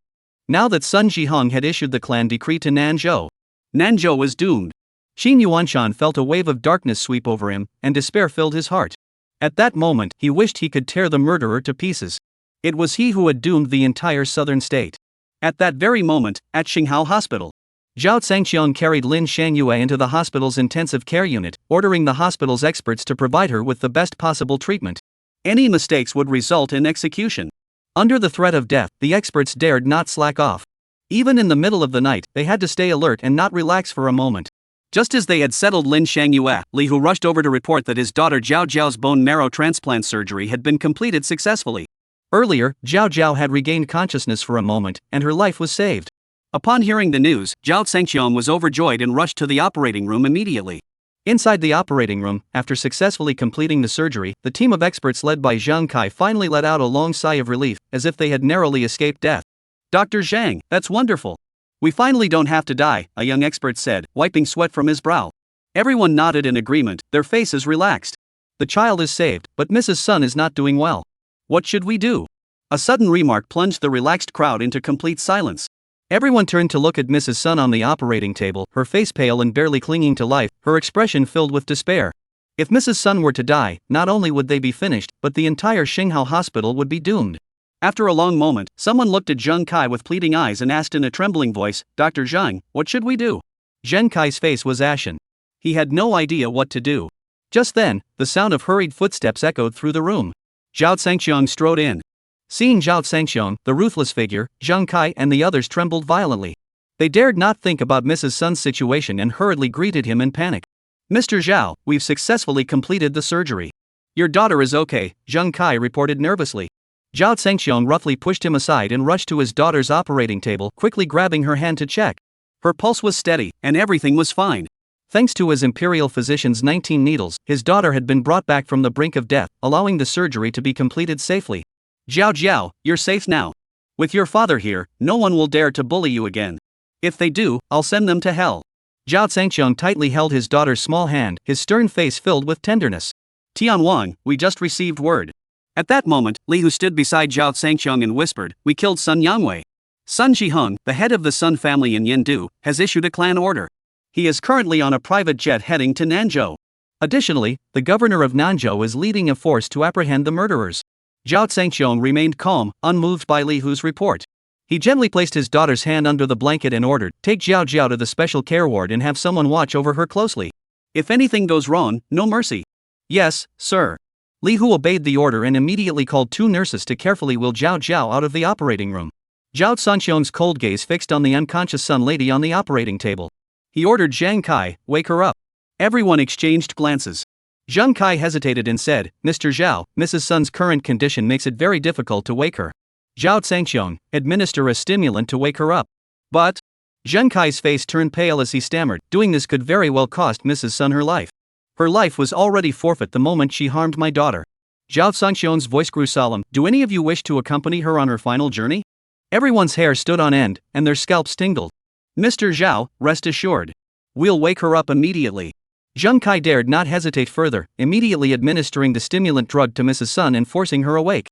Now that Sun Jihong had issued the clan decree to Nanzhou, Nanzhou was doomed. Xin Yuanshan felt a wave of darkness sweep over him, and despair filled his heart. At that moment, he wished he could tear the murderer to pieces. It was he who had doomed the entire southern state. At that very moment, at Xinghao Hospital, Zhao Zhangqiang carried Lin Shangyue into the hospital's intensive care unit, ordering the hospital's experts to provide her with the best possible treatment. Any mistakes would result in execution. Under the threat of death, the experts dared not slack off. Even in the middle of the night, they had to stay alert and not relax for a moment. Just as they had settled Lin Shangyue, Li Hu rushed over to report that his daughter Zhao Zhao's bone marrow transplant surgery had been completed successfully. Earlier, Zhao Zhao had regained consciousness for a moment, and her life was saved. Upon hearing the news, Zhao Zhangqiang was overjoyed and rushed to the operating room immediately. Inside the operating room, after successfully completing the surgery, the team of experts led by Zhang Kai finally let out a long sigh of relief, as if they had narrowly escaped death. "Dr. Zhang, that's wonderful. We finally don't have to die," a young expert said, wiping sweat from his brow. Everyone nodded in agreement, their faces relaxed. "The child is saved, but Mrs. Sun is not doing well. What should we do?" A sudden remark plunged the relaxed crowd into complete silence. Everyone turned to look at Mrs. Sun on the operating table, her face pale and barely clinging to life, her expression filled with despair. If Mrs. Sun were to die, not only would they be finished, but the entire Xinghao hospital would be doomed. After a long moment, someone looked at Zheng Kai with pleading eyes and asked in a trembling voice, "Dr. Zhang, what should we do?" Zheng Kai's face was ashen. He had no idea what to do. Just then, the sound of hurried footsteps echoed through the room. Zhao Zhangqiang strode in. Seeing Zhao Zhangqiang, the ruthless figure, Zheng Kai and the others trembled violently. They dared not think about Mrs. Sun's situation and hurriedly greeted him in panic. "Mr. Zhao, we've successfully completed the surgery. Your daughter is okay," Zheng Kai reported nervously. Zhao Zhangqiang roughly pushed him aside and rushed to his daughter's operating table, quickly grabbing her hand to check. Her pulse was steady, and everything was fine. Thanks to his imperial physician's 19 needles, his daughter had been brought back from the brink of death, allowing the surgery to be completed safely. "Zhao Zhao, you're safe now. With your father here, no one will dare to bully you again. If they do, I'll send them to hell." Zhao Zhangqiang tightly held his daughter's small hand, his stern face filled with tenderness. "Tian Wang, we just received word." At that moment, Li Hu stood beside Zhao Zhangqiang and whispered, "We killed Sun Yangwei. Sun Jihong, the head of the Sun family in Yendu, has issued a clan order. He is currently on a private jet heading to Nanzhou. Additionally, the governor of Nanzhou is leading a force to apprehend the murderers." Zhao Zhangqiang remained calm, unmoved by Li Hu's report. He gently placed his daughter's hand under the blanket and ordered, "Take Zhao Zhao to the special care ward and have someone watch over her closely. If anything goes wrong, no mercy." "Yes, sir." Li Hu obeyed the order and immediately called 2 nurses to carefully wheel Zhao Zhao out of the operating room. Zhao Zhangqiang's cold gaze fixed on the unconscious Sun lady on the operating table. He ordered Zhang Kai, "Wake her up." Everyone exchanged glances. Zheng Kai hesitated and said, "Mr. Zhao, Mrs. Sun's current condition makes it very difficult to wake her." Zhao Zhangqiang, "Administer a stimulant to wake her up." "But..." Zheng Kai's face turned pale as he stammered, "Doing this could very well cost Mrs. Sun her life. Her life was already forfeit the moment she harmed my daughter." Zhao Zhangqiang's voice grew solemn. "Do any of you wish to accompany her on her final journey?" Everyone's hair stood on end, and their scalps tingled. "Mr. Zhao, rest assured. We'll wake her up immediately." Zheng Kai dared not hesitate further, immediately administering the stimulant drug to Mrs. Sun and forcing her awake.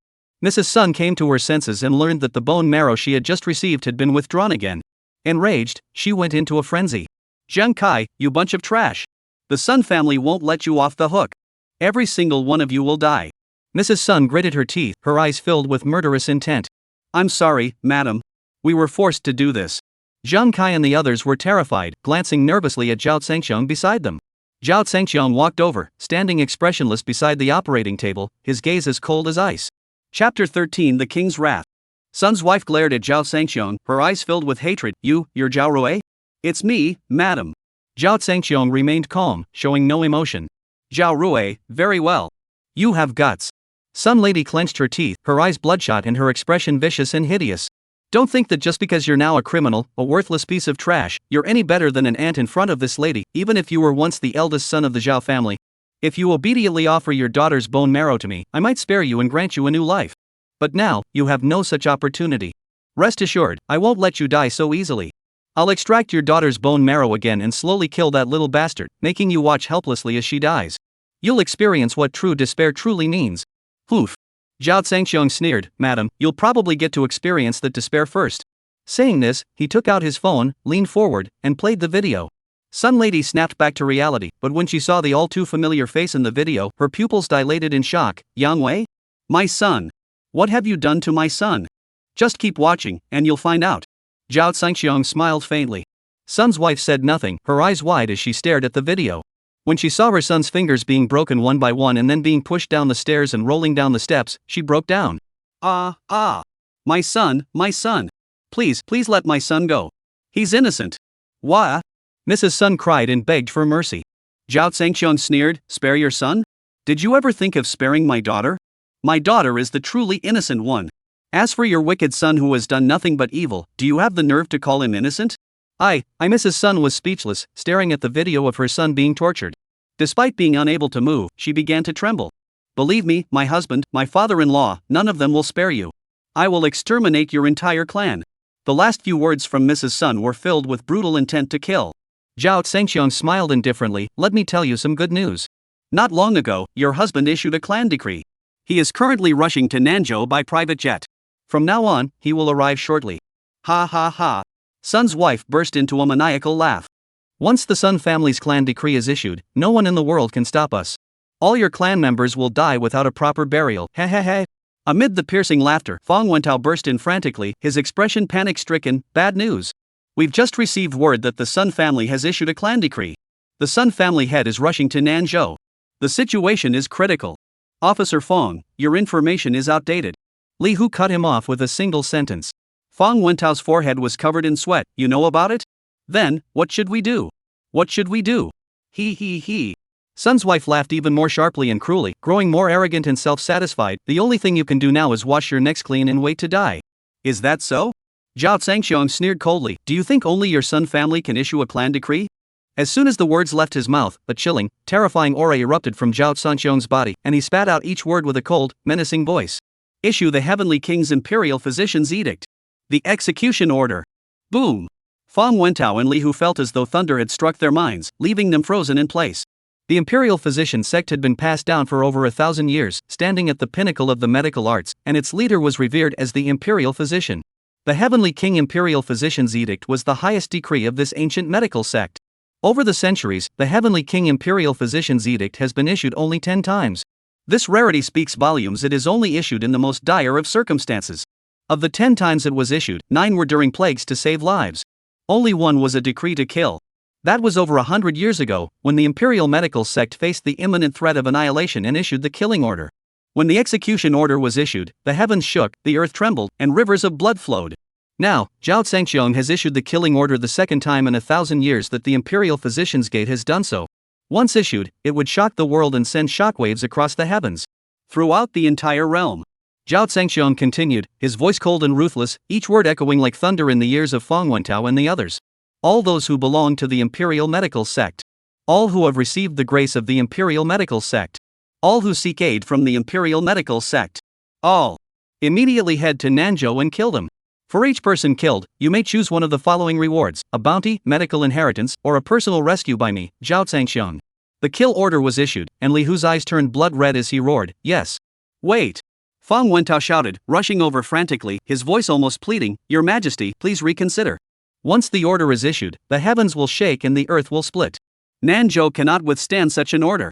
Mrs. Sun came to her senses and learned that the bone marrow she had just received had been withdrawn again. Enraged, she went into a frenzy. "Zheng Kai, you bunch of trash. The Sun family won't let you off the hook. Every single one of you will die." Mrs. Sun gritted her teeth, her eyes filled with murderous intent. "I'm sorry, madam. We were forced to do this." Zheng Kai and the others were terrified, glancing nervously at Zhao Zhangqiang beside them. Zhao Zhangqiang walked over, standing expressionless beside the operating table, his gaze as cold as ice. Chapter 13: The King's Wrath. Sun's wife glared at Zhao Zhangqiang, her eyes filled with hatred. You're Zhao Rui?" "It's me, madam." Zhao Zhangqiang remained calm, showing no emotion. "Zhao Rui, very well. You have guts." Sun Lady clenched her teeth, her eyes bloodshot and her expression vicious and hideous. "Don't think that just because you're now a criminal, a worthless piece of trash, you're any better than an ant in front of this lady, even if you were once the eldest son of the Zhao family. If you obediently offer your daughter's bone marrow to me, I might spare you and grant you a new life. But now, you have no such opportunity. Rest assured, I won't let you die so easily. I'll extract your daughter's bone marrow again and slowly kill that little bastard, making you watch helplessly as she dies. You'll experience what true despair truly means." Oof. Zhao Zhangxiong sneered, "Madam, you'll probably get to experience that despair first." Saying this, he took out his phone, leaned forward, and played the video. Sun Lady snapped back to reality, but when she saw the all-too-familiar face in the video, her pupils dilated in shock. "Yang Wei? My son. What have you done to my son? Just keep watching, and you'll find out." Zhao Zhangxiong smiled faintly. Sun's wife said nothing, her eyes wide as she stared at the video. When she saw her son's fingers being broken one by one and then being pushed down the stairs and rolling down the steps, she broke down. My son, my son. Please let my son go. He's innocent." "What?" Mrs. Sun cried and begged for mercy. Zhao Zhangxiong sneered, "Spare your son? Did you ever think of sparing my daughter? My daughter is the truly innocent one. As for your wicked son who has done nothing but evil, do you have the nerve to call him innocent?" Mrs. Sun was speechless, staring at the video of her son being tortured. Despite being unable to move, she began to tremble. "Believe me, my husband, my father-in-law, none of them will spare you. I will exterminate your entire clan." The last few words from Mrs. Sun were filled with brutal intent to kill. Zhao Zhangxiong smiled indifferently. "Let me tell you some good news. Not long ago, your husband issued a clan decree. He is currently rushing to Nanzhou by private jet. From now on, he will arrive shortly." Ha ha ha. Sun's wife burst into a maniacal laugh. "Once the Sun family's clan decree is issued, no one in the world can stop us. All your clan members will die without a proper burial. He he he." Amid the piercing laughter, Fang Wentao burst in frantically, his expression panic-stricken. "Bad news. We've just received word that the Sun family has issued a clan decree. The Sun family head is rushing to Nanzhou. The situation is critical. Officer Fang, your information is outdated." Li Hu cut him off with a single sentence. Fang Wentao's forehead was covered in sweat. "You know about it? Then, what should we do? What should we do?" He. Sun's wife laughed even more sharply and cruelly, growing more arrogant and self-satisfied. "The only thing you can do now is wash your necks clean and wait to die." "Is that so?" Zhao Zhangxiong sneered coldly. "Do you think only your Sun family can issue a clan decree?" As soon as the words left his mouth, a chilling, terrifying aura erupted from Zhao Zhangxiong's body, and he spat out each word with a cold, menacing voice. "Issue the Heavenly King's Imperial Physician's Edict. The execution order." Boom! Fang Wentao and Li Hu felt as though thunder had struck their minds, leaving them frozen in place. The Imperial Physician sect had been passed down for over 1,000 years, standing at the pinnacle of the medical arts, and its leader was revered as the Imperial Physician. The Heavenly King Imperial Physician's Edict was the highest decree of this ancient medical sect. Over the centuries, the Heavenly King Imperial Physician's Edict has been issued only 10 times. This rarity speaks volumes. It is only issued in the most dire of circumstances. Of the 10 times it was issued, 9 were during plagues to save lives. Only one was a decree to kill. That was over 100 years ago, when the Imperial Medical Sect faced the imminent threat of annihilation and issued the killing order. When the execution order was issued, the heavens shook, the earth trembled, and rivers of blood flowed. Now, Zhao Zhangxiong has issued the killing order the second time in 1,000 years that the Imperial Physician's Gate has done so. Once issued, it would shock the world and send shockwaves across the heavens. Throughout the entire realm. Zhao Zhangxiong continued, his voice cold and ruthless, each word echoing like thunder in the ears of Fang Wentao and the others. "All those who belong to the Imperial Medical Sect. All who have received the grace of the Imperial Medical Sect. All who seek aid from the Imperial Medical Sect. All. Immediately head to Nanzhou and kill them. For each person killed, you may choose one of the following rewards: a bounty, medical inheritance, or a personal rescue by me, Zhao Zhangxiong." The kill order was issued, and Li Hu's eyes turned blood red as he roared, "Yes. Wait." Fang Wentao shouted, rushing over frantically, his voice almost pleading, "Your Majesty, please reconsider. Once the order is issued, the heavens will shake and the earth will split. Nanzhou cannot withstand such an order.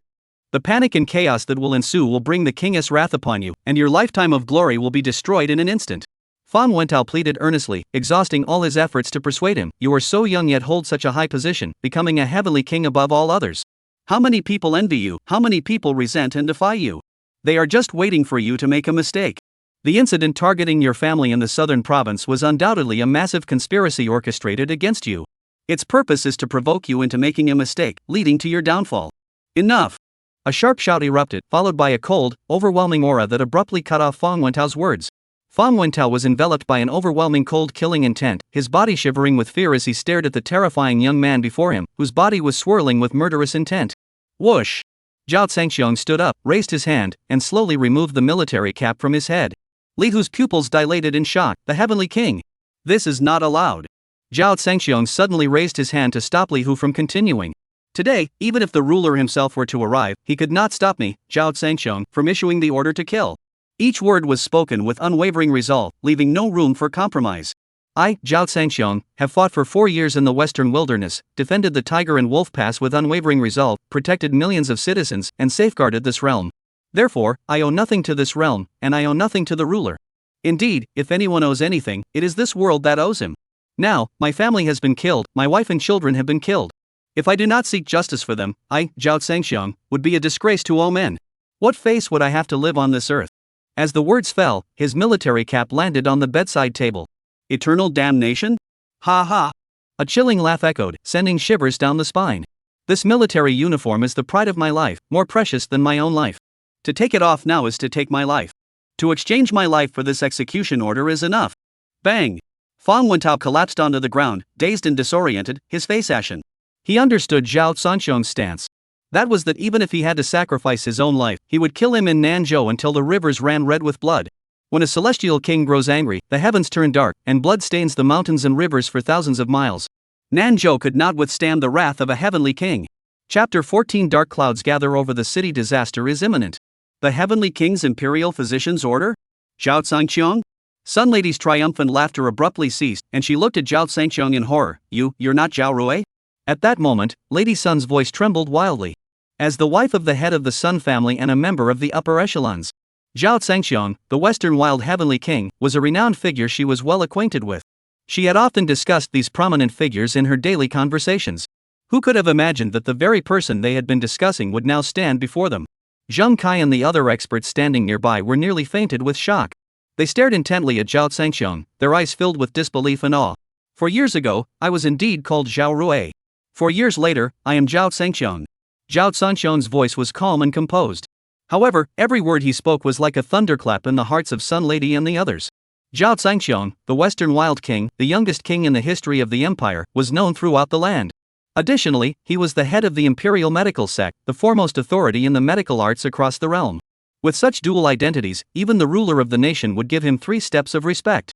The panic and chaos that will ensue will bring the king's wrath upon you, and your lifetime of glory will be destroyed in an instant." Fang Wentao pleaded earnestly, exhausting all his efforts to persuade him. "You are so young yet hold such a high position, becoming a heavenly king above all others. How many people envy you, how many people resent and defy you? They are just waiting for you to make a mistake. The incident targeting your family in the southern province was undoubtedly a massive conspiracy orchestrated against you. Its purpose is to provoke you into making a mistake, leading to your downfall. Enough." A sharp shout erupted, followed by a cold, overwhelming aura that abruptly cut off Fang Wentao's words. Fang Wentao was enveloped by an overwhelming cold killing intent, his body shivering with fear as he stared at the terrifying young man before him, whose body was swirling with murderous intent. Whoosh! Zhao Zhangxiong stood up, raised his hand, and slowly removed the military cap from his head. Li Hu's pupils dilated in shock. "The Heavenly King! This is not allowed." Zhao Zhangxiong suddenly raised his hand to stop Li Hu from continuing. "Today, even if the ruler himself were to arrive, he could not stop me, Zhao Zhangxiong, from issuing the order to kill. Each word was spoken with unwavering resolve, leaving no room for compromise. I, Zhao Zhangxiong, have fought for 4 years in the western wilderness, defended the tiger and wolf pass with unwavering resolve, protected millions of citizens, and safeguarded this realm. Therefore, I owe nothing to this realm, and I owe nothing to the ruler. Indeed, if anyone owes anything, it is this world that owes him. Now, my family has been killed, my wife and children have been killed. If I do not seek justice for them, I, Zhao Zhangxiong, would be a disgrace to all men. What face would I have to live on this earth? As the words fell, his military cap landed on the bedside table. Eternal damnation? Ha ha! A chilling laugh echoed, sending shivers down the spine. This military uniform is the pride of my life, more precious than my own life. To take it off now is to take my life. To exchange my life for this execution order is enough. Bang! Fang Wentao collapsed onto the ground, dazed and disoriented, his face ashen. He understood Zhao Zhangxiong's stance. That was that even if he had to sacrifice his own life, he would kill him in Nanzhou until the rivers ran red with blood. When a celestial king grows angry, the heavens turn dark, and blood stains the mountains and rivers for thousands of miles. Nanzhou could not withstand the wrath of a heavenly king. Chapter 14 Dark clouds gather over the city. Disaster is imminent. The heavenly king's imperial physician's order? Zhao Zhangxiong? Sun Lady's triumphant laughter abruptly ceased, and she looked at Zhao Zhangxiong in horror. You're not Zhao Rui? At that moment, Lady Sun's voice trembled wildly. As the wife of the head of the Sun family and a member of the upper echelons, Zhao Zhangxiong, the Western Wild Heavenly King, was a renowned figure she was well acquainted with. She had often discussed these prominent figures in her daily conversations. Who could have imagined that the very person they had been discussing would now stand before them? Zheng Kai and the other experts standing nearby were nearly fainted with shock. They stared intently at Zhao Zhangxiong, their eyes filled with disbelief and awe. For years ago, I was indeed called Zhao Rui. 4 years later, I am Zhao Zhangxiong. Zhao Zhangxiong's voice was calm and composed. However, every word he spoke was like a thunderclap in the hearts of Sun Lady and the others. Zhao Zhangxiong, the Western Wild King, the youngest king in the history of the empire, was known throughout the land. Additionally, he was the head of the imperial medical sect, the foremost authority in the medical arts across the realm. With such dual identities, even the ruler of the nation would give him 3 steps of respect.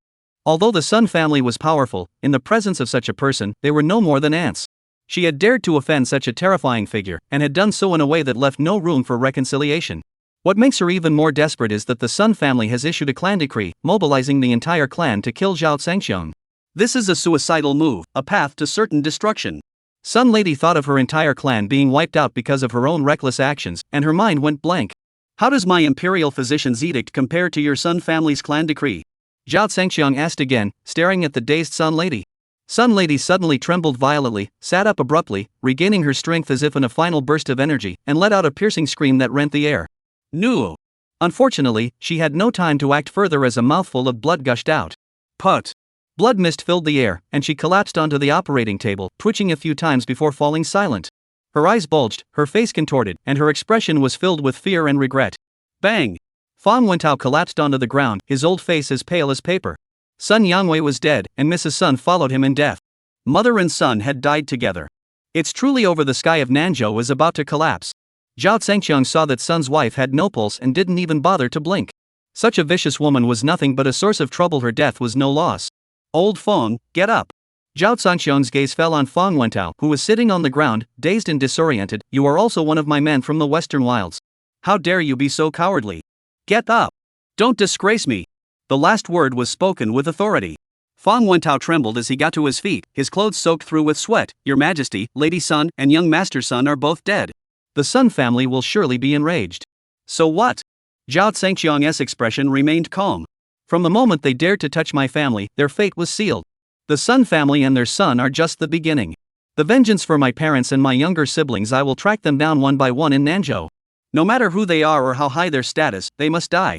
Although the Sun family was powerful, in the presence of such a person, they were no more than ants. She had dared to offend such a terrifying figure, and had done so in a way that left no room for reconciliation. What makes her even more desperate is that the Sun family has issued a clan decree, mobilizing the entire clan to kill Zhao Zhangxiong. This is a suicidal move, a path to certain destruction. Sun Lady thought of her entire clan being wiped out because of her own reckless actions, and her mind went blank. How does my imperial physician's edict compare to your Sun family's clan decree? Zhao Zhangxiong asked again, staring at the dazed Sun Lady. Sun Lady suddenly trembled violently, sat up abruptly, regaining her strength as if in a final burst of energy, and let out a piercing scream that rent the air. No! Unfortunately, she had no time to act further as a mouthful of blood gushed out. Put! Blood mist filled the air, and she collapsed onto the operating table, twitching a few times before falling silent. Her eyes bulged, her face contorted, and her expression was filled with fear and regret. Bang! Fang Wentao collapsed onto the ground, his old face as pale as paper. Sun Yangwei was dead, and Mrs. Sun followed him in death. Mother and son had died together. It's truly over. The sky of Nanzhou was about to collapse. Zhao Zhangxiong saw that Sun's wife had no pulse and didn't even bother to blink. Such a vicious woman was nothing but a source of trouble. Her death was no loss. Old Feng, get up. Zhao Zhangxiong's gaze fell on Fang Wentao, who was sitting on the ground, dazed and disoriented. You are also one of my men from the Western Wilds. How dare you be so cowardly? Get up. Don't disgrace me. The last word was spoken with authority. Fang Wentao trembled as he got to his feet, his clothes soaked through with sweat. Your Majesty, Lady Sun, and young Master Sun are both dead. The Sun family will surely be enraged. So what? Zhao Zhangxiong's expression remained calm. From the moment they dared to touch my family, their fate was sealed. The Sun family and their son are just the beginning. The vengeance for my parents and my younger siblings, I will track them down one by one in Nanzhou. No matter who they are or how high their status, they must die.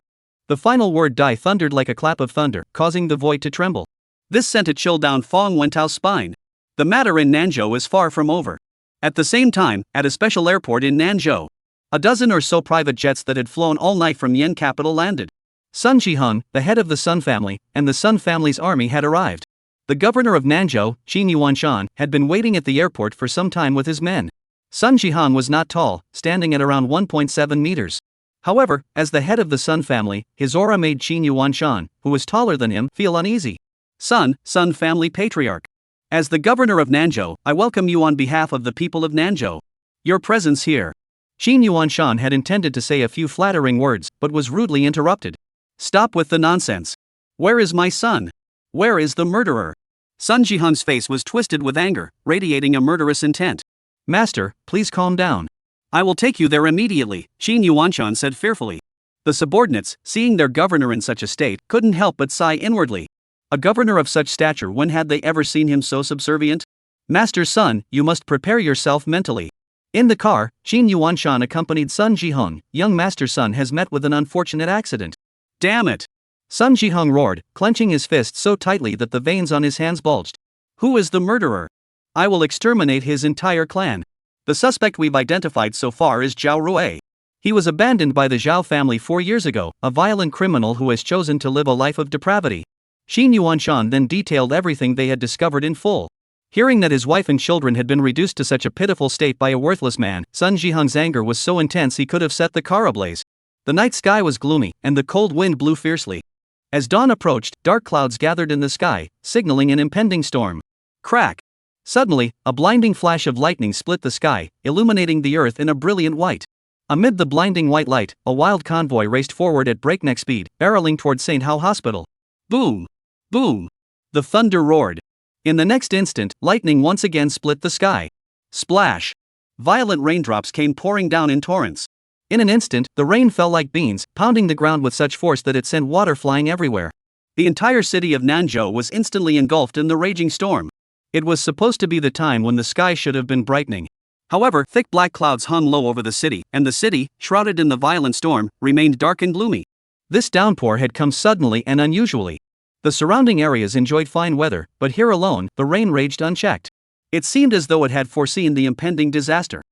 The final word die thundered like a clap of thunder, causing the void to tremble. This sent a chill down Fang Wentao's spine. The matter in Nanzhou is far from over. At the same time, at a special airport in Nanzhou, a dozen or so private jets that had flown all night from Yen capital landed. Sun Zhiheng, the head of the Sun family, and the Sun family's army had arrived. The governor of Nanzhou, Qin Yuanshan, had been waiting at the airport for some time with his men. Sun Zhiheng was not tall, standing at around 1.7 meters. However, as the head of the Sun family, his aura made Qin Yuanshan, who was taller than him, feel uneasy. Sun family patriarch. As the governor of Nanzhou, I welcome you on behalf of the people of Nanzhou. Your presence here. Qin Yuanshan had intended to say a few flattering words, but was rudely interrupted. Stop with the nonsense. Where is my son? Where is the murderer? Sun Jihung's face was twisted with anger, radiating a murderous intent. Master, please calm down. I will take you there immediately, Qin Yuanshan said fearfully. The subordinates, seeing their governor in such a state, couldn't help but sigh inwardly. A governor of such stature, when had they ever seen him so subservient? Master's son, you must prepare yourself mentally. In the car, Qin Yuanshan accompanied Sun Jihung. Young master's son has met with an unfortunate accident. Damn it! Sun Jihung roared, clenching his fist so tightly that the veins on his hands bulged. Who is the murderer? I will exterminate his entire clan. The suspect we've identified so far is Zhao Rui. He was abandoned by the Zhao family 4 years ago, a violent criminal who has chosen to live a life of depravity. Qin Yuanshan then detailed everything they had discovered in full. Hearing that his wife and children had been reduced to such a pitiful state by a worthless man, Sun Jihung's anger was so intense he could have set the car ablaze. The night sky was gloomy, and the cold wind blew fiercely. As dawn approached, dark clouds gathered in the sky, signaling an impending storm. Crack! Suddenly, a blinding flash of lightning split the sky, illuminating the earth in a brilliant white. Amid the blinding white light, a wild convoy raced forward at breakneck speed, barreling toward St. Hao Hospital. Boom! Boom! The thunder roared. In the next instant, lightning once again split the sky. Splash! Violent raindrops came pouring down in torrents. In an instant, the rain fell like beans, pounding the ground with such force that it sent water flying everywhere. The entire city of Nanzhou was instantly engulfed in the raging storm. It was supposed to be the time when the sky should have been brightening. However, thick black clouds hung low over the city, and the city, shrouded in the violent storm, remained dark and gloomy. This downpour had come suddenly and unusually. The surrounding areas enjoyed fine weather, but here alone, the rain raged unchecked. It seemed as though it had foreseen the impending disaster.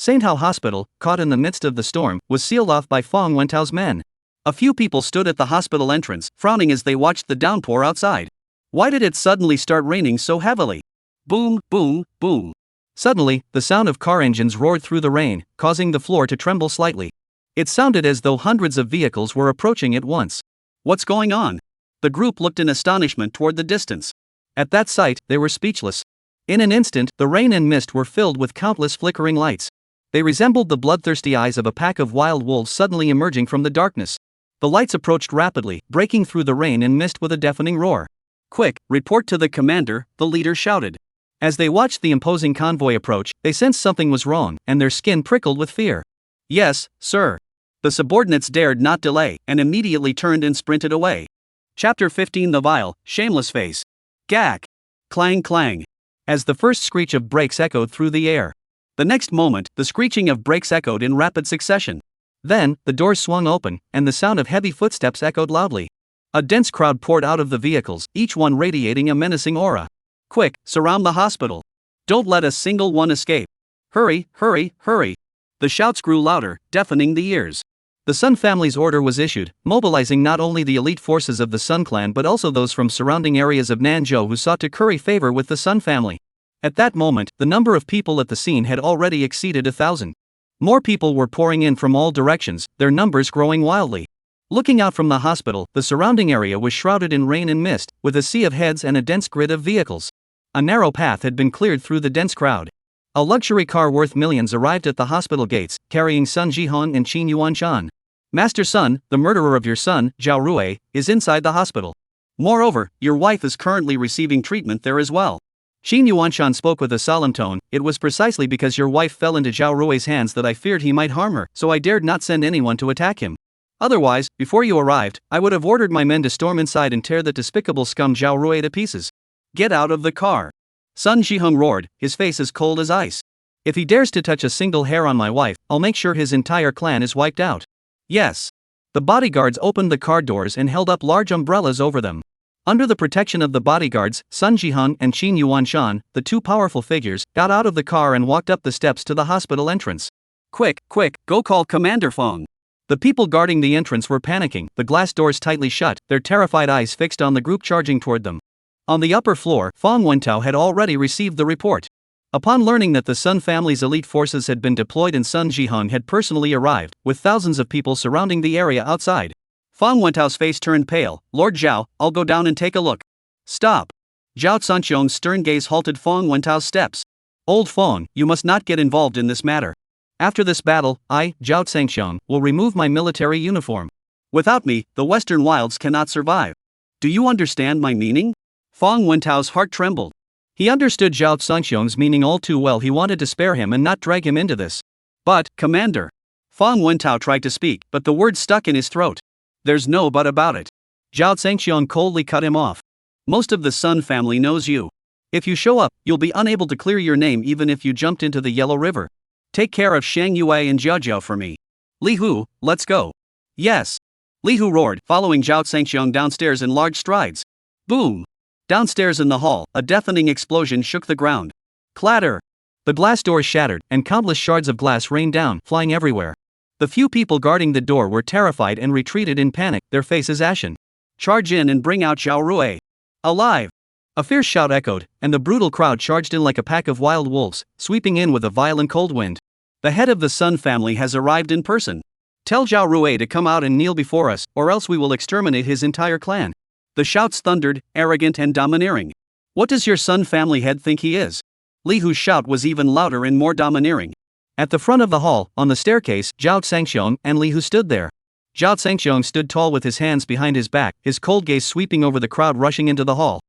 St. Hao Hospital, caught in the midst of the storm, was sealed off by Feng Wentao's men. A few people stood at the hospital entrance, frowning as they watched the downpour outside. Why did it suddenly start raining so heavily? Boom, boom, boom. Suddenly, the sound of car engines roared through the rain, causing the floor to tremble slightly. It sounded as though hundreds of vehicles were approaching at once. What's going on? The group looked in astonishment toward the distance. At that sight, they were speechless. In an instant, the rain and mist were filled with countless flickering lights. They resembled the bloodthirsty eyes of a pack of wild wolves suddenly emerging from the darkness. The lights approached rapidly, breaking through the rain and mist with a deafening roar. Quick, report to the commander, the leader shouted. As they watched the imposing convoy approach, they sensed something was wrong, and their skin prickled with fear. Yes, sir. The subordinates dared not delay, and immediately turned and sprinted away. Chapter 15 The Vile, Shameless Face. Gack! Clang clang! As the first screech of brakes echoed through the air. The next moment, the screeching of brakes echoed in rapid succession. Then, the doors swung open, and the sound of heavy footsteps echoed loudly. A dense crowd poured out of the vehicles, each one radiating a menacing aura. Quick, surround the hospital. Don't let a single one escape. Hurry, hurry, hurry. The shouts grew louder, deafening the ears. The Sun family's order was issued, mobilizing not only the elite forces of the Sun clan but also those from surrounding areas of Nanzhou who sought to curry favor with the Sun family. At that moment, the number of people at the scene had already exceeded 1,000. More people were pouring in from all directions, their numbers growing wildly. Looking out from the hospital, the surrounding area was shrouded in rain and mist, with a sea of heads and a dense grid of vehicles. A narrow path had been cleared through the dense crowd. A luxury car worth millions arrived at the hospital gates, carrying Sun Jihong and Qin Yuanshan. Master Sun, the murderer of your son, Zhao Rui, is inside the hospital. Moreover, your wife is currently receiving treatment there as well. Qin Yuanshan spoke with a solemn tone. It was precisely because your wife fell into Zhao Rui's hands that I feared he might harm her, so I dared not send anyone to attack him. Otherwise, before you arrived, I would have ordered my men to storm inside and tear the despicable scum Zhao Rui to pieces. Get out of the car. Sun Jihong roared, his face as cold as ice. If he dares to touch a single hair on my wife, I'll make sure his entire clan is wiped out. Yes. The bodyguards opened the car doors and held up large umbrellas over them. Under the protection of the bodyguards, Sun Jihong and Qin Yuanshan, the two powerful figures, got out of the car and walked up the steps to the hospital entrance. Quick, quick, go call Commander Feng. The people guarding the entrance were panicking, the glass doors tightly shut, their terrified eyes fixed on the group charging toward them. On the upper floor, Feng Wentao had already received the report. Upon learning that the Sun family's elite forces had been deployed and Sun Jihong had personally arrived, with thousands of people surrounding the area outside. Feng Wentao's face turned pale. Lord Zhao, I'll go down and take a look. Stop. Zhao Sanqiong's stern gaze halted Feng Wentao's steps. Old Feng, you must not get involved in this matter. After this battle, I, Zhao Sanqiong, will remove my military uniform. Without me, the western wilds cannot survive. Do you understand my meaning? Fang Wentao's heart trembled. He understood Zhao Zhangxiong's meaning all too well. He wanted to spare him and not drag him into this. But, Commander. Fang Wentao tried to speak, but the words stuck in his throat. There's no but about it. Zhao Zhangxiong coldly cut him off. Most of the Sun family knows you. If you show up, you'll be unable to clear your name even if you jumped into the Yellow River. Take care of Shang Yue and Jiaojiao for me. Li Hu, let's go. Yes. Li Hu roared, following Zhao Zhangxiong downstairs in large strides. Boom! Downstairs in the hall, a deafening explosion shook the ground. Clatter! The glass doors shattered, and countless shards of glass rained down, flying everywhere. The few people guarding the door were terrified and retreated in panic, their faces ashen. Charge in and bring out Zhao Rui. Alive! A fierce shout echoed, and the brutal crowd charged in like a pack of wild wolves, sweeping in with a violent cold wind. The head of the Sun family has arrived in person. Tell Zhao Rui to come out and kneel before us, or else we will exterminate his entire clan. The shouts thundered, arrogant and domineering. What does your Sun family head think he is? Li Hu's shout was even louder and more domineering. At the front of the hall, on the staircase, Zhao Zhangxiong and Li Hu stood there. Zhao Zhangxiong stood tall with his hands behind his back, his cold gaze sweeping over the crowd rushing into the hall.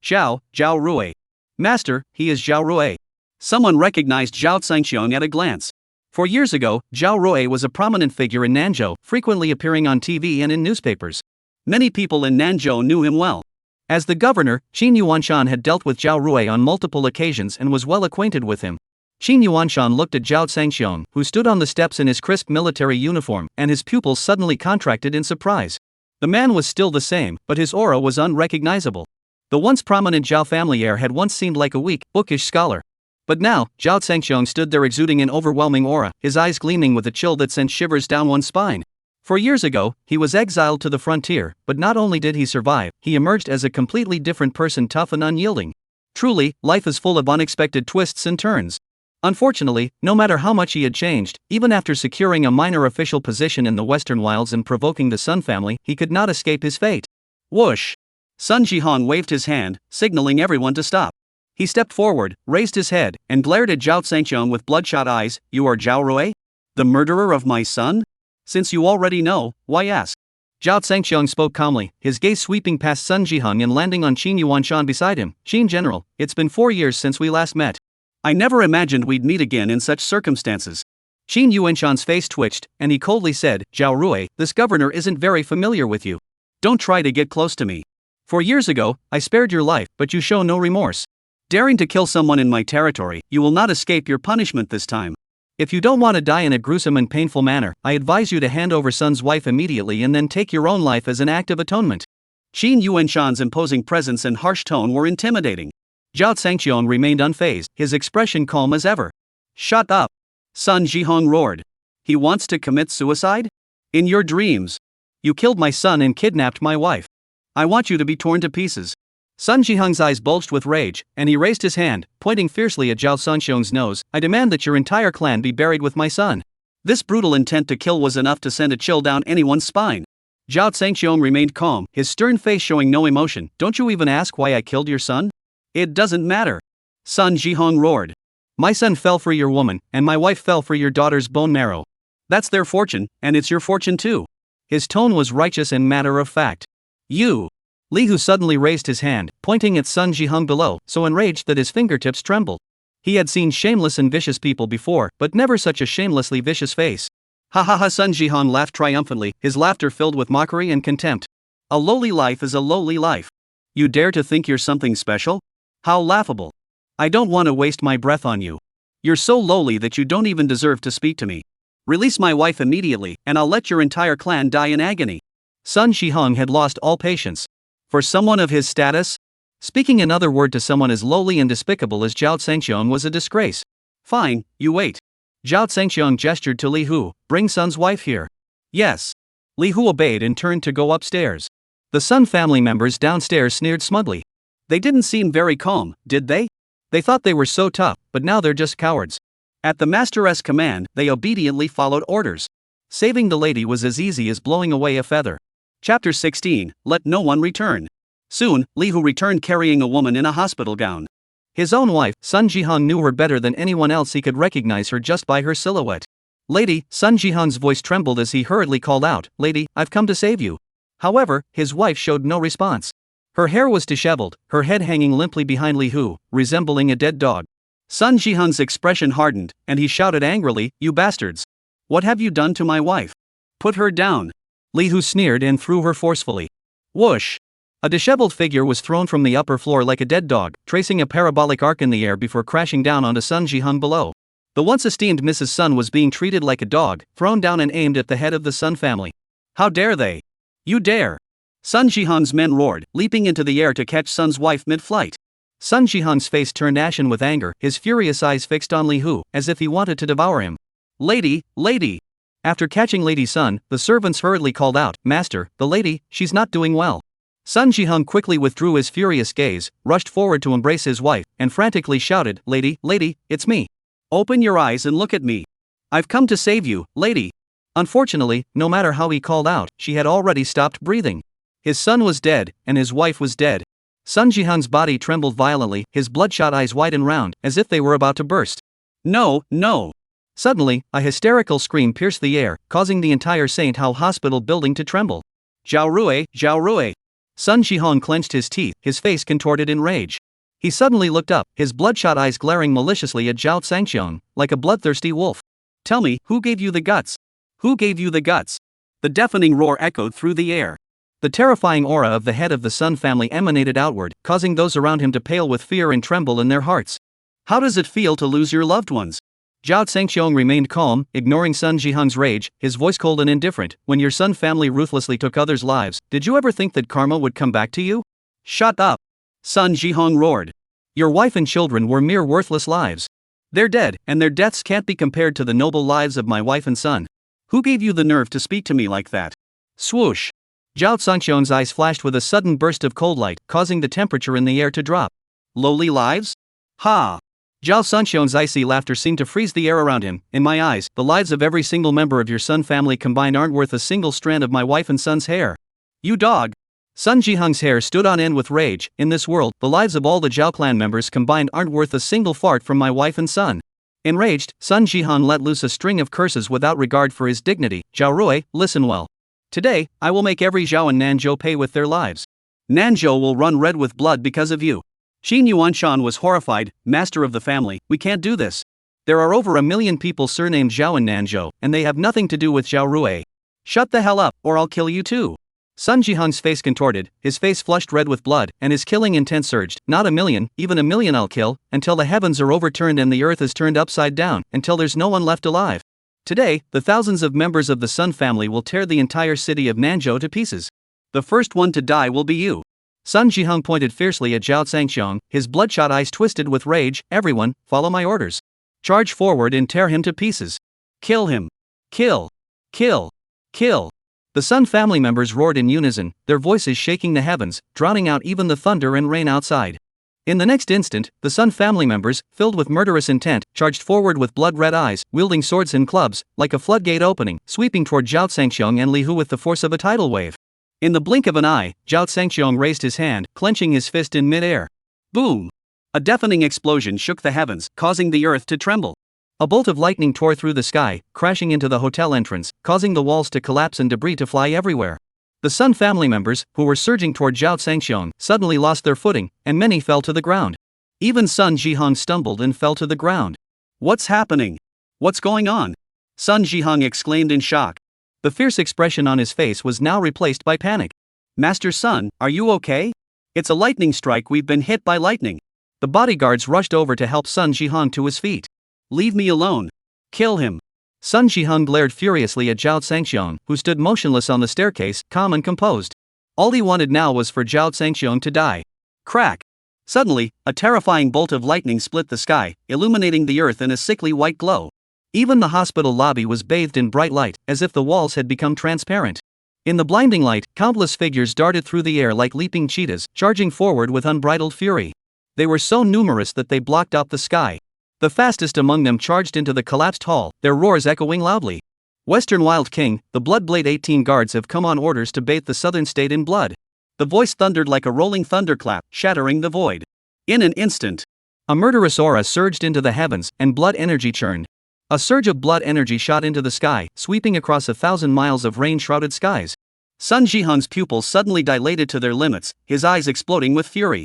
Zhao Rui. Master, he is Zhao Rui. Someone recognized Zhao Zhangxiong at a glance. 4 years ago, Zhao Rui was a prominent figure in Nanzhou, frequently appearing on TV and in newspapers. Many people in Nanzhou knew him well. As the governor, Qin Yuanshan had dealt with Zhao Rui on multiple occasions and was well acquainted with him. Qin Yuanshan looked at Zhao Zhangxiong, who stood on the steps in his crisp military uniform, and his pupils suddenly contracted in surprise. The man was still the same, but his aura was unrecognizable. The once prominent Zhao family heir had once seemed like a weak, bookish scholar. But now, Zhao Zhangxiong stood there exuding an overwhelming aura, his eyes gleaming with a chill that sent shivers down one's spine. 4 years ago, he was exiled to the frontier, but not only did he survive, he emerged as a completely different person, tough and unyielding. Truly, life is full of unexpected twists and turns. Unfortunately, no matter how much he had changed, even after securing a minor official position in the Western Wilds and provoking the Sun family, he could not escape his fate. Whoosh! Sun Jihong waved his hand, signaling everyone to stop. He stepped forward, raised his head, and glared at Zhao Zhangxiong with bloodshot eyes. You are Zhao Rui? The murderer of my son? Since you already know, why ask? Zhao Zhangxiong spoke calmly, his gaze sweeping past Sun Jihong and landing on Qin Yuanshan beside him. Qin General, it's been 4 years since we last met. I never imagined we'd meet again in such circumstances. Qin Yuanshan's face twitched, and he coldly said, Zhao Rui, this governor isn't very familiar with you. Don't try to get close to me. 4 years ago, I spared your life, but you show no remorse. Daring to kill someone in my territory, you will not escape your punishment this time. If you don't want to die in a gruesome and painful manner, I advise you to hand over Sun's wife immediately and then take your own life as an act of atonement. Qin Yuanshan's imposing presence and harsh tone were intimidating. Zhao Zhangxiong remained unfazed, his expression calm as ever. Shut up! Sun Jihong roared. He wants to commit suicide? In your dreams. You killed my son and kidnapped my wife. I want you to be torn to pieces. Sun Jihong's eyes bulged with rage, and he raised his hand, pointing fiercely at Zhao Zhangxiong's nose. I demand that your entire clan be buried with my son. This brutal intent to kill was enough to send a chill down anyone's spine. Zhao Zhangxiong remained calm, his stern face showing no emotion. Don't you even ask why I killed your son? It doesn't matter. Sun Jihong roared. My son fell for your woman, and my wife fell for your daughter's bone marrow. That's their fortune, and it's your fortune too. His tone was righteous and matter of fact. You. Li Hu suddenly raised his hand, pointing at Sun Jihong below, so enraged that his fingertips trembled. He had seen shameless and vicious people before, but never such a shamelessly vicious face. Ha ha ha! Sun Jihong laughed triumphantly, his laughter filled with mockery and contempt. A lowly life is a lowly life. You dare to think you're something special? How laughable. I don't want to waste my breath on you. You're so lowly that you don't even deserve to speak to me. Release my wife immediately, and I'll let your entire clan die in agony. Sun Jihong had lost all patience. For someone of his status? Speaking another word to someone as lowly and despicable as Zhao Zhangxiong was a disgrace. Fine, you wait. Zhao Zhangxiong gestured to Li Hu, bring Sun's wife here. Yes. Li Hu obeyed and turned to go upstairs. The Sun family members downstairs sneered smugly. They didn't seem very calm, did they? They thought they were so tough, but now they're just cowards. At the master's command, they obediently followed orders. Saving the lady was as easy as blowing away a feather. Chapter 16, Let No One Return. Soon, Li Hu returned carrying a woman in a hospital gown. His own wife, Sun Jihong, knew her better than anyone else. He could recognize her just by her silhouette. Lady, Sun Jihan's voice trembled as he hurriedly called out, "Lady, I've come to save you." However, his wife showed no response. Her hair was disheveled, her head hanging limply behind Li Hu, resembling a dead dog. Sun Jihan's expression hardened, and he shouted angrily, "You bastards! What have you done to my wife? Put her down!" Li Hu sneered and threw her forcefully. Whoosh! A disheveled figure was thrown from the upper floor like a dead dog, tracing a parabolic arc in the air before crashing down onto Sun Jihan below. The once esteemed Mrs. Sun was being treated like a dog, thrown down and aimed at the head of the Sun family. How dare they? You dare! Sun Jihan's men roared, leaping into the air to catch Sun's wife mid-flight. Sun Jihan's face turned ashen with anger, his furious eyes fixed on Li Hu, as if he wanted to devour him. "Lady, lady!" After catching Lady Sun, the servants hurriedly called out, "Master, the lady, she's not doing well." Sun Jihan quickly withdrew his furious gaze, rushed forward to embrace his wife, and frantically shouted, "Lady, lady, it's me. Open your eyes and look at me. I've come to save you, lady." Unfortunately, no matter how he called out, she had already stopped breathing. His son was dead, and his wife was dead. Sun Jihan's body trembled violently, his bloodshot eyes wide and round, as if they were about to burst. "No, no!" Suddenly, a hysterical scream pierced the air, causing the entire Saint Hao Hospital building to tremble. "Zhao Rui, Zhao Rui!" Sun Jihan clenched his teeth, his face contorted in rage. He suddenly looked up, his bloodshot eyes glaring maliciously at Zhao Zhangxiong, like a bloodthirsty wolf. "Tell me, who gave you the guts? Who gave you the guts?" The deafening roar echoed through the air. The terrifying aura of the head of the Sun family emanated outward, causing those around him to pale with fear and tremble in their hearts. "How does it feel to lose your loved ones?" Zhao Zhangxiong remained calm, ignoring Sun Jihan's rage, his voice cold and indifferent. "When your Sun family ruthlessly took others' lives, did you ever think that karma would come back to you?" "Shut up!" Sun Jihan roared. "Your wife and children were mere worthless lives. They're dead, and their deaths can't be compared to the noble lives of my wife and son. Who gave you the nerve to speak to me like that?" Swoosh! Zhao Zhangxiong's eyes flashed with a sudden burst of cold light, causing the temperature in the air to drop. "Lowly lives? Ha!" Zhao Zhangxiong's icy laughter seemed to freeze the air around him. "In my eyes, the lives of every single member of your Sun family combined aren't worth a single strand of my wife and son's hair. You dog!" Sun Jihang's hair stood on end with rage. "In this world, the lives of all the Zhao clan members combined aren't worth a single fart from my wife and son." Enraged, Sun Jihan let loose a string of curses without regard for his dignity. "Zhao Rui, listen well. Today, I will make every Zhao in Nanzhou pay with their lives. Nanzhou will run red with blood because of you." Xin Yuanshan was horrified. "Master of the family, we can't do this. There are over 1 million people surnamed Zhao in Nanzhou, and they have nothing to do with Zhao Rui. Shut the hell up, or I'll kill you too." Sun Jihan's face contorted, his face flushed red with blood, and his killing intent surged. "Not 1 million, even 1 million I'll kill, until the heavens are overturned and the earth is turned upside down, until there's no one left alive. Today, the thousands of members of the Sun family will tear the entire city of Nanzhou to pieces. The first one to die will be you." Sun Jihang pointed fiercely at Zhao Zhangxiong, his bloodshot eyes twisted with rage. "Everyone, follow my orders. Charge forward and tear him to pieces. Kill him. Kill. Kill. Kill." The Sun family members roared in unison, their voices shaking the heavens, drowning out even the thunder and rain outside. In the next instant, the Sun family members, filled with murderous intent, charged forward with blood-red eyes, wielding swords and clubs, like a floodgate opening, sweeping toward Zhao Zhangxiong and Li Hu with the force of a tidal wave. In the blink of an eye, Zhao Zhangxiong raised his hand, clenching his fist in mid-air. Boom! A deafening explosion shook the heavens, causing the earth to tremble. A bolt of lightning tore through the sky, crashing into the hotel entrance, causing the walls to collapse and debris to fly everywhere. The Sun family members, who were surging toward Zhao Zhangxiong, suddenly lost their footing, and many fell to the ground. Even Sun Jihang stumbled and fell to the ground. "What's happening? What's going on?" Sun Jihang exclaimed in shock. The fierce expression on his face was now replaced by panic. "Master Sun, are you okay? It's a lightning strike, we've been hit by lightning." The bodyguards rushed over to help Sun Jihang to his feet. "Leave me alone. Kill him." Sun Jihang glared furiously at Zhao Zhangxiong, who stood motionless on the staircase, calm and composed. All he wanted now was for Zhao Zhangxiong to die. Crack! Suddenly, a terrifying bolt of lightning split the sky, illuminating the earth in a sickly white glow. Even the hospital lobby was bathed in bright light, as if the walls had become transparent. In the blinding light, countless figures darted through the air like leaping cheetahs, charging forward with unbridled fury. They were so numerous that they blocked out the sky. The fastest among them charged into the collapsed hall, their roars echoing loudly. "Western Wild King, the Bloodblade 18 guards have come on orders to bathe the southern state in blood." The voice thundered like a rolling thunderclap, shattering the void. In an instant, a murderous aura surged into the heavens, and blood energy churned. A surge of blood energy shot into the sky, sweeping across 1,000 miles of rain-shrouded skies. Sun Jihong's pupils suddenly dilated to their limits, his eyes exploding with fury.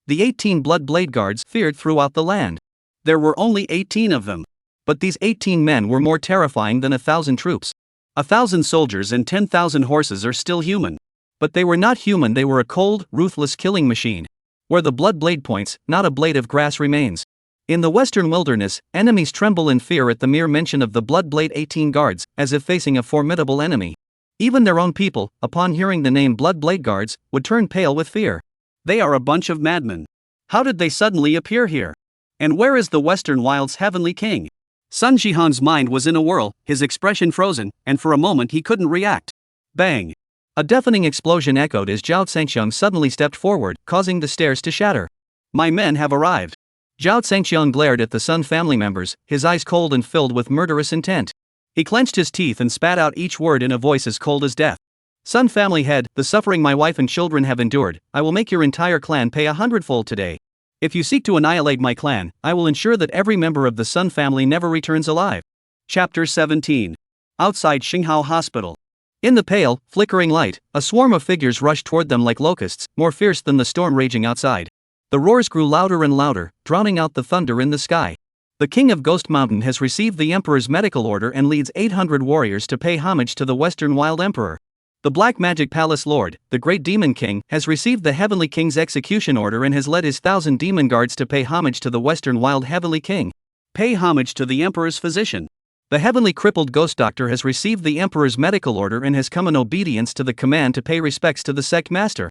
The 18 blood blade guards feared throughout the land. There were only 18 of them. But these 18 men were more terrifying than 1,000 troops. 1,000 soldiers and 10,000 horses are still human. But they were not human, they were a cold, ruthless killing machine. Where the blood blade points, not a blade of grass remains. In the western wilderness, enemies tremble in fear at the mere mention of the blood blade 18 guards, as if facing a formidable enemy. Even their own people, upon hearing the name blood blade guards, would turn pale with fear. They are a bunch of madmen. How did they suddenly appear here? And where is the Western Wild's heavenly king? Sun Jihong's mind was in a whirl, his expression frozen, and for a moment he couldn't react. Bang! A deafening explosion echoed as Zhao Zhangxiang suddenly stepped forward, causing the stairs to shatter. My men have arrived. Zhao Zhangxiang glared at the Sun family members, his eyes cold and filled with murderous intent. He clenched his teeth and spat out each word in a voice as cold as death. Sun family head, the suffering my wife and children have endured, I will make your entire clan pay 100-fold today. If you seek to annihilate my clan, I will ensure that every member of the Sun family never returns alive. Chapter 17. Outside Xinghao Hospital. In the pale, flickering light, a swarm of figures rushed toward them like locusts, more fierce than the storm raging outside. The roars grew louder and louder, drowning out the thunder in the sky. The king of Ghost Mountain has received the emperor's medical order and leads 800 warriors to pay homage to the Western Wild Emperor. The Black Magic Palace Lord, the Great Demon King, has received the Heavenly King's execution order and has led his 1,000 demon guards to pay homage to the Western Wild Heavenly King. Pay homage to the emperor's physician. The heavenly crippled ghost doctor has received the emperor's medical order and has come in obedience to the command to pay respects to the sect master.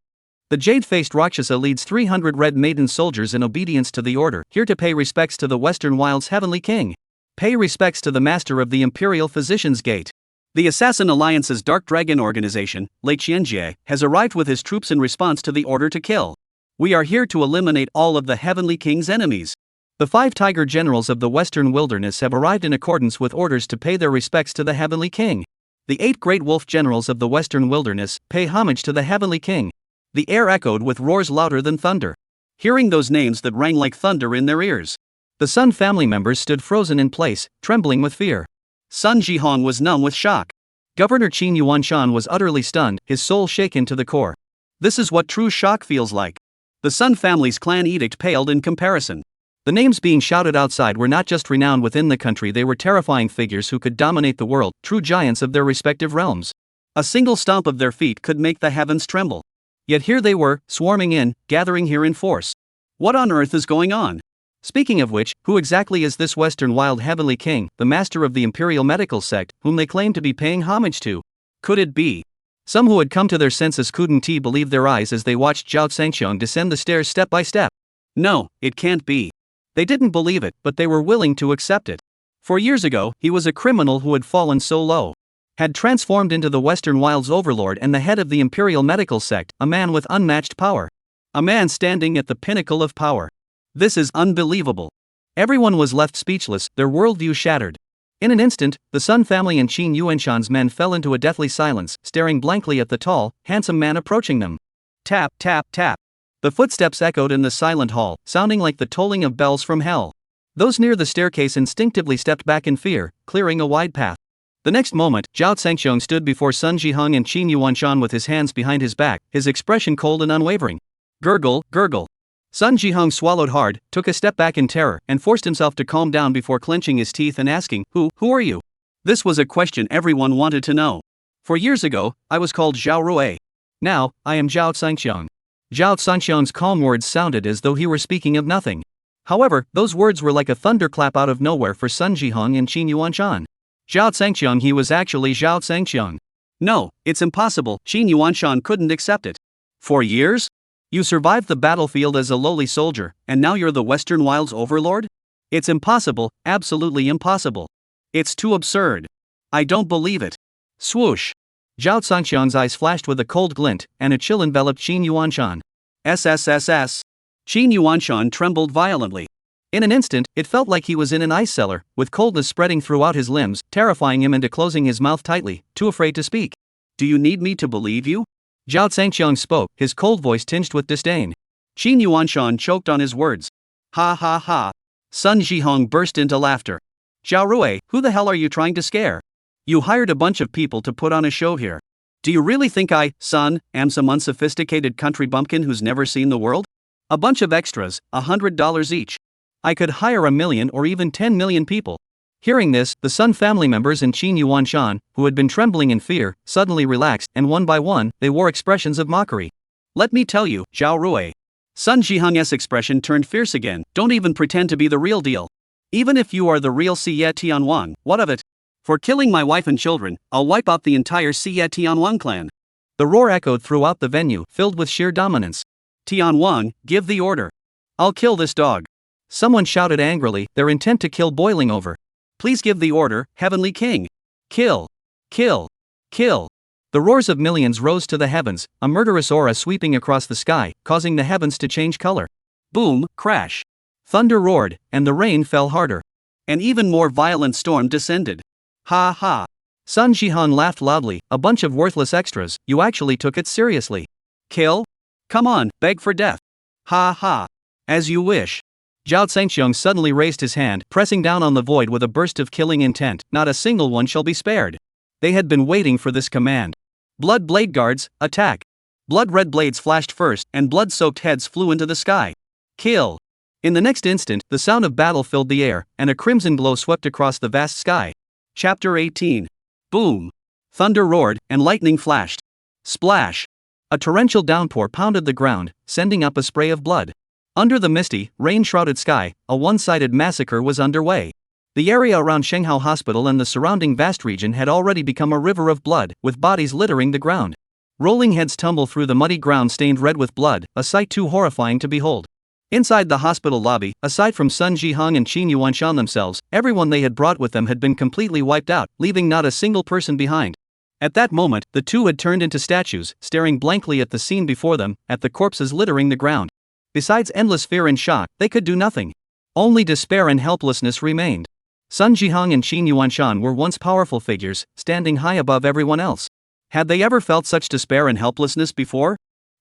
The jade-faced Rakshasa leads 300 red maiden soldiers in obedience to the order, here to pay respects to the Western Wild's heavenly king. Pay respects to the master of the Imperial Physician's Gate. The Assassin Alliance's Dark Dragon organization, Lei Qianjie, has arrived with his troops in response to the order to kill. We are here to eliminate all of the heavenly king's enemies. The 5 tiger generals of the Western Wilderness have arrived in accordance with orders to pay their respects to the heavenly king. The 8 great wolf generals of the Western Wilderness pay homage to the heavenly king. The air echoed with roars louder than thunder. Hearing those names that rang like thunder in their ears, the Sun family members stood frozen in place, trembling with fear. Sun Jihong was numb with shock. Governor Qin Yuanshan was utterly stunned, his soul shaken to the core. This is what true shock feels like. The Sun family's clan edict paled in comparison. The names being shouted outside were not just renowned within the country, they were terrifying figures who could dominate the world, true giants of their respective realms. A single stomp of their feet could make the heavens tremble. Yet here they were, swarming in, gathering here in force. What on earth is going on? Speaking of which, who exactly is this Western Wild Heavenly King, the master of the Imperial Medical Sect, whom they claim to be paying homage to? Could it be? Some who had come to their senses couldn't believe their eyes as they watched Zhao Zhangxiang descend the stairs step by step. No, it can't be. They didn't believe it, but they were willing to accept it. For years ago, he was a criminal who had fallen so low. Had transformed into the Western Wild's overlord and the head of the Imperial Medical Sect, a man with unmatched power. A man standing at the pinnacle of power. This is unbelievable. Everyone was left speechless, their worldview shattered. In an instant, the Sun family and Qin Yuanshan's men fell into a deathly silence, staring blankly at the tall, handsome man approaching them. Tap, tap, tap. The footsteps echoed in the silent hall, sounding like the tolling of bells from hell. Those near the staircase instinctively stepped back in fear, clearing a wide path. The next moment, Zhao Zhangxiang stood before Sun Jihong and Qin Yuanshan with his hands behind his back, his expression cold and unwavering. Gurgle, gurgle. Sun Jihong swallowed hard, took a step back in terror, and forced himself to calm down before clenching his teeth and asking, Who are you? This was a question everyone wanted to know. For years ago, I was called Zhao Rui. Now, I am Zhao Zhangxiang. Zhao Zhangxiang's calm words sounded as though he were speaking of nothing. However, those words were like a thunderclap out of nowhere for Sun Jihong and Qin Yuanshan. Zhao Zhangxiang, he was actually Zhao Zhangxiang. No, it's impossible, Qin Yuanshan couldn't accept it. 4 years? You survived the battlefield as a lowly soldier, and now you're the Western Wild's overlord? It's impossible, absolutely impossible. It's too absurd. I don't believe it. Swoosh. Zhao Zhangxiang's eyes flashed with a cold glint, and a chill enveloped Qin Yuanshan. SSSS. Qin Yuanshan trembled violently. In an instant, it felt like he was in an ice cellar, with coldness spreading throughout his limbs, terrifying him into closing his mouth tightly, too afraid to speak. Do you need me to believe you? Zhao Zhangxiang spoke, his cold voice tinged with disdain. Qin Yuanshan choked on his words. Ha ha ha. Sun Jihong burst into laughter. Zhao Rui, who the hell are you trying to scare? You hired a bunch of people to put on a show here. Do you really think I, son, am some unsophisticated country bumpkin who's never seen the world? A bunch of extras, $100 each. I could hire 1 million or even 10 million people. Hearing this, the Sun family members and Qin Yuanshan, who had been trembling in fear, suddenly relaxed, and one by one, they wore expressions of mockery. Let me tell you, Zhao Rui. Sun Jihang's expression turned fierce again. Don't even pretend to be the real deal. Even if you are the real Xie Tianwang, what of it? For killing my wife and children, I'll wipe out the entire Xie Tianwang clan. The roar echoed throughout the venue, filled with sheer dominance. Tianwang, give the order. I'll kill this dog. Someone shouted angrily, their intent to kill boiling over. Please give the order, Heavenly King. Kill. Kill. Kill. The roars of millions rose to the heavens, a murderous aura sweeping across the sky, causing the heavens to change color. Boom, crash. Thunder roared, and the rain fell harder. An even more violent storm descended. Ha ha. Sun Jihang laughed loudly, a bunch of worthless extras, you actually took it seriously. Kill? Come on, beg for death. Ha ha. As you wish. Zhao Zhengxiong suddenly raised his hand, pressing down on the void with a burst of killing intent. Not a single one shall be spared. They had been waiting for this command. Blood blade guards, attack. Blood-red blades flashed first, and blood-soaked heads flew into the sky. Kill. In the next instant, the sound of battle filled the air, and a crimson glow swept across the vast sky. Chapter 18. Boom. Thunder roared, and lightning flashed. Splash. A torrential downpour pounded the ground, sending up a spray of blood. Under the misty, rain-shrouded sky, a one-sided massacre was underway. The area around Shanghai Hospital and the surrounding vast region had already become a river of blood, with bodies littering the ground. Rolling heads tumble through the muddy ground stained red with blood, a sight too horrifying to behold. Inside the hospital lobby, aside from Sun Jihang and Qin Yuanshan themselves, everyone they had brought with them had been completely wiped out, leaving not a single person behind. At that moment, the two had turned into statues, staring blankly at the scene before them, at the corpses littering the ground. Besides endless fear and shock, they could do nothing. Only despair and helplessness remained. Sun Jihang and Qin Yuanshan were once powerful figures, standing high above everyone else. Had they ever felt such despair and helplessness before?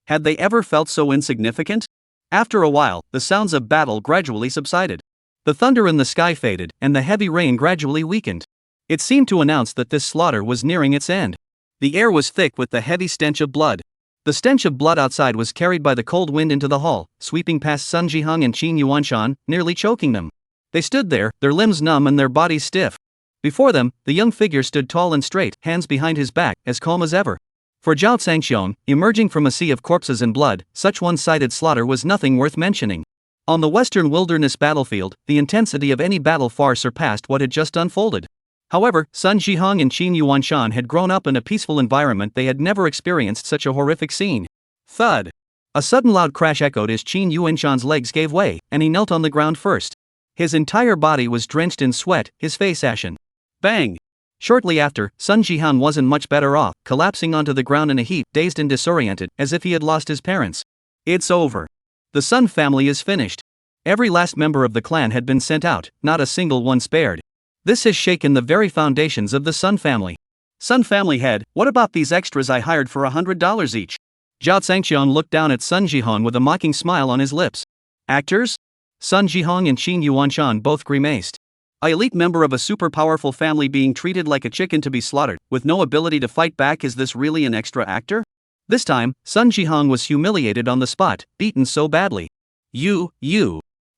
Had they ever felt so insignificant? After a while, the sounds of battle gradually subsided. The thunder in the sky faded, and the heavy rain gradually weakened. It seemed to announce that this slaughter was nearing its end. The air was thick with the heavy stench of blood. The stench of blood outside was carried by the cold wind into the hall, sweeping past Sun Jihang and Qin Yuanshan, nearly choking them. They stood there, their limbs numb and their bodies stiff. Before them, the young figure stood tall and straight, hands behind his back, as calm as ever. For Zhao Zhengxiong, emerging from a sea of corpses and blood, such one-sided slaughter was nothing worth mentioning. On the western wilderness battlefield, the intensity of any battle far surpassed what had just unfolded. However, Sun Jihang and Qin Yuanshan had grown up in a peaceful environment. They had never experienced such a horrific scene. Thud. A sudden loud crash echoed as Qin Yuanshan's legs gave way, and he knelt on the ground first. His entire body was drenched in sweat, his face ashen. Bang! Shortly after, Sun Jihang wasn't much better off, collapsing onto the ground in a heap, dazed and disoriented, as if he had lost his parents. It's over. The Sun family is finished. Every last member of the clan had been sent out, not a single one spared. This has shaken the very foundations of the Sun family. Sun family head, what about these extras I hired for $100 each? Zhao Zhengxiong looked down at Sun Jihang with a mocking smile on his lips. Actors? Sun Jihang and Qin Yuanshan both grimaced. A elite member of a super powerful family being treated like a chicken to be slaughtered, with no ability to fight back. Is this really an extra actor? This time, Sun Jihang was humiliated on the spot, beaten so badly. You.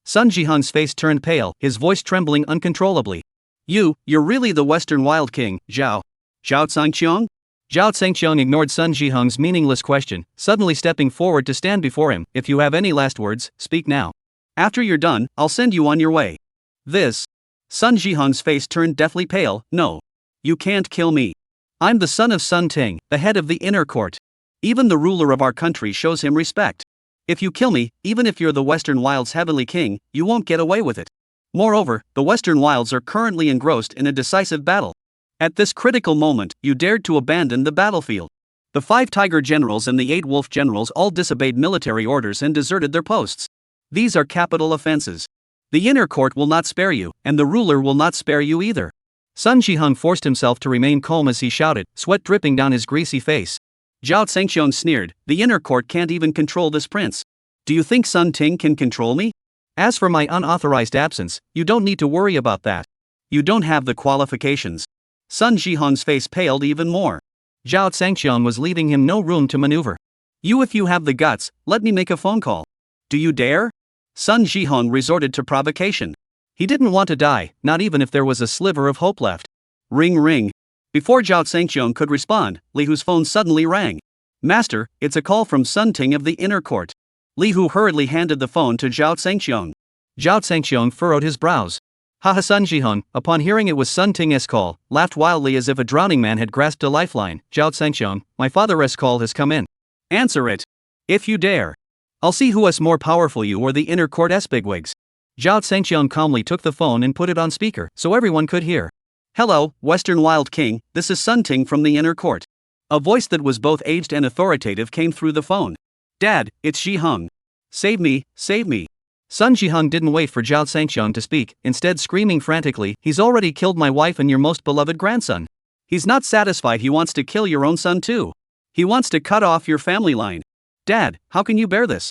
Sun Jihang's face turned pale, his voice trembling uncontrollably. You're really the Western Wild King, Zhao Zhengxiong? Zhao Zhengxiong ignored Sun Jihang's meaningless question, suddenly stepping forward to stand before him. If you have any last words, speak now. After you're done, I'll send you on your way. This. Sun Jihang's face turned deathly pale. No. You can't kill me. I'm the son of Sun Ting, the head of the inner court. Even the ruler of our country shows him respect. If you kill me, even if you're the Western Wild's heavenly king, you won't get away with it. Moreover, the Western Wilds are currently engrossed in a decisive battle. At this critical moment, you dared to abandon the battlefield. The 5 Tiger generals and the 8 Wolf generals all disobeyed military orders and deserted their posts. These are capital offenses. The inner court will not spare you, and the ruler will not spare you either. Sun Jihang forced himself to remain calm as he shouted, sweat dripping down his greasy face. Zhao Zhengxiong sneered, the inner court can't even control this prince. Do you think Sun Ting can control me? As for my unauthorized absence, you don't need to worry about that. You don't have the qualifications. Sun Jihong's face paled even more. Zhao Zhangqian was leaving him no room to maneuver. If you have the guts, let me make a phone call. Do you dare? Sun Jihong resorted to provocation. He didn't want to die, not even if there was a sliver of hope left. Ring ring. Before Zhao Zhangqian could respond, Li Hu's phone suddenly rang. Master, it's a call from Sun Ting of the inner court. Li Hu hurriedly handed the phone to Zhao Zhangqian. Zhao Zhangqian furrowed his brows. Haha. Sun Jihong, upon hearing it was Sun Ting's call, laughed wildly as if a drowning man had grasped a lifeline. Zhao Zhangqian, my father's call has come in. Answer it. If you dare. I'll see who is more powerful, you or the inner court's bigwigs. Zhao Zhangqian calmly took the phone and put it on speaker so everyone could hear. Hello, Western Wild King, this is Sun Ting from the inner court. A voice that was both aged and authoritative came through the phone. Dad, it's Jihong. Save me, save me. Sun Jihong didn't wait for Zhao Zhangqian to speak, instead screaming frantically, he's already killed my wife and your most beloved grandson. He's not satisfied, he wants to kill your own son too. He wants to cut off your family line. Dad, how can you bear this?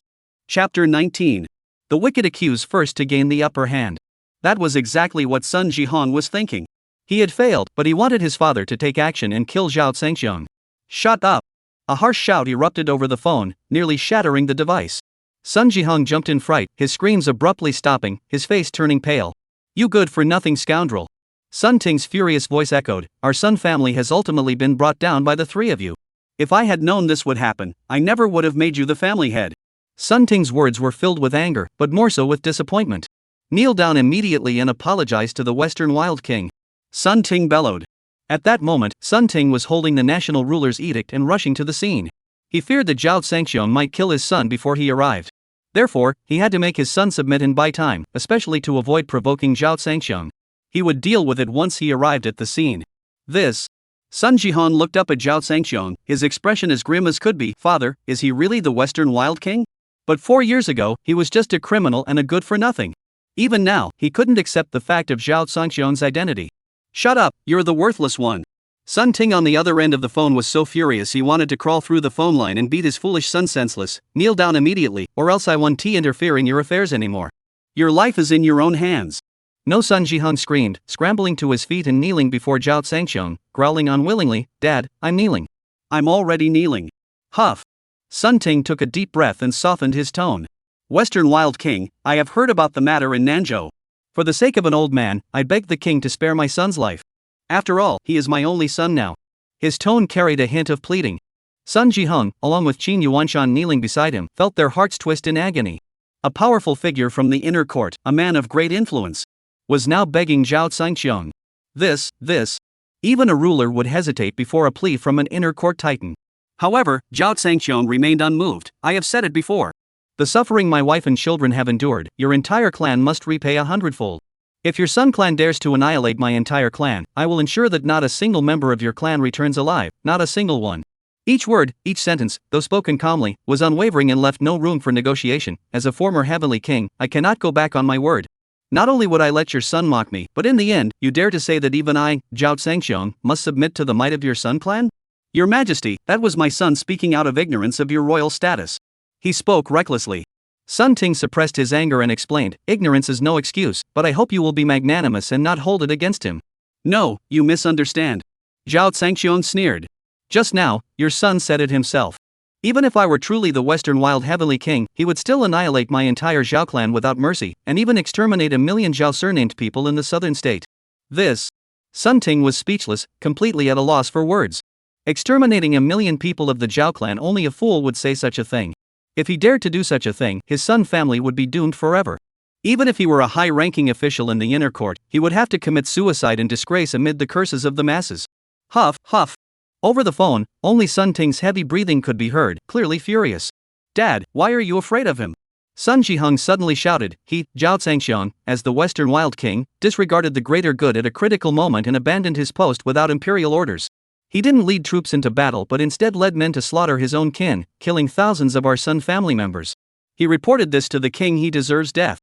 Chapter 19. The wicked accuse first to gain the upper hand. That was exactly what Sun Jihong was thinking. He had failed, but he wanted his father to take action and kill Zhao Zhangqian. Shut up! A harsh shout erupted over the phone, nearly shattering the device. Sun Jihong jumped in fright, his screams abruptly stopping, his face turning pale. You good-for-nothing scoundrel. Sun Ting's furious voice echoed, our Sun family has ultimately been brought down by the three of you. If I had known this would happen, I never would have made you the family head. Sun Ting's words were filled with anger, but more so with disappointment. Kneel down immediately and apologize to the Western Wild King. Sun Ting bellowed. At that moment, Sun Ting was holding the national ruler's edict and rushing to the scene. He feared that Zhao Zhangqian might kill his son before he arrived. Therefore, he had to make his son submit and buy time, especially to avoid provoking Zhao Zhangqian. He would deal with it once he arrived at the scene. This. Sun Jihong looked up at Zhao Zhangqian, his expression as grim as could be. Father, is he really the Western Wild King? But 4 years ago, he was just a criminal and a good-for-nothing. Even now, he couldn't accept the fact of Zhao Zhangqian's identity. Shut up, you're the worthless one. Sun Ting on the other end of the phone was so furious he wanted to crawl through the phone line and beat his foolish son senseless. Kneel down immediately, or else I won't interfere in your affairs anymore. Your life is in your own hands. No, Sun Jihong screamed, scrambling to his feet and kneeling before Zhao Zhangqian, growling unwillingly, Dad, I'm kneeling. I'm already kneeling. Huff. Sun Ting took a deep breath and softened his tone. Western Wild King, I have heard about the matter in Nanzhou. For the sake of an old man, I beg the king to spare my son's life. After all, he is my only son now. His tone carried a hint of pleading. Sun Jihong, along with Qin Yuanshan kneeling beside him, felt their hearts twist in agony. A powerful figure from the inner court, a man of great influence, was now begging Zhao Zhangqian. This. Even a ruler would hesitate before a plea from an inner court titan. However, Zhao Zhangqian remained unmoved. I have said it before. The suffering my wife and children have endured, your entire clan must repay 100-fold. If your Sun clan dares to annihilate my entire clan, I will ensure that not a single member of your clan returns alive, not a single one. Each word, each sentence, though spoken calmly, was unwavering and left no room for negotiation. As a former heavenly king, I cannot go back on my word. Not only would I let your son mock me, but in the end, you dare to say that even I, Zhao Zhangqian, must submit to the might of your Sun clan? Your Majesty, that was my son speaking out of ignorance of your royal status. He spoke recklessly. Sun Ting suppressed his anger and explained, ignorance is no excuse, but I hope you will be magnanimous and not hold it against him. No, you misunderstand. Zhao Zhangqian sneered. Just now, your son said it himself. Even if I were truly the Western Wild Heavenly King, he would still annihilate my entire Zhao clan without mercy, and even exterminate 1 million Zhao surnamed people in the southern state. This. Sun Ting was speechless, completely at a loss for words. Exterminating 1 million people of the Zhao clan, only a fool would say such a thing. If he dared to do such a thing, his Sun family would be doomed forever. Even if he were a high-ranking official in the inner court, he would have to commit suicide in disgrace amid the curses of the masses. Huff, huff. Over the phone, only Sun Ting's heavy breathing could be heard, clearly furious. Dad, why are you afraid of him? Sun Jihong suddenly shouted. He, Zhao Zhangqian, as the Western Wild King, disregarded the greater good at a critical moment and abandoned his post without imperial orders. He didn't lead troops into battle but instead led men to slaughter his own kin, killing thousands of our Sun family members. He reported this to the king. He deserves death.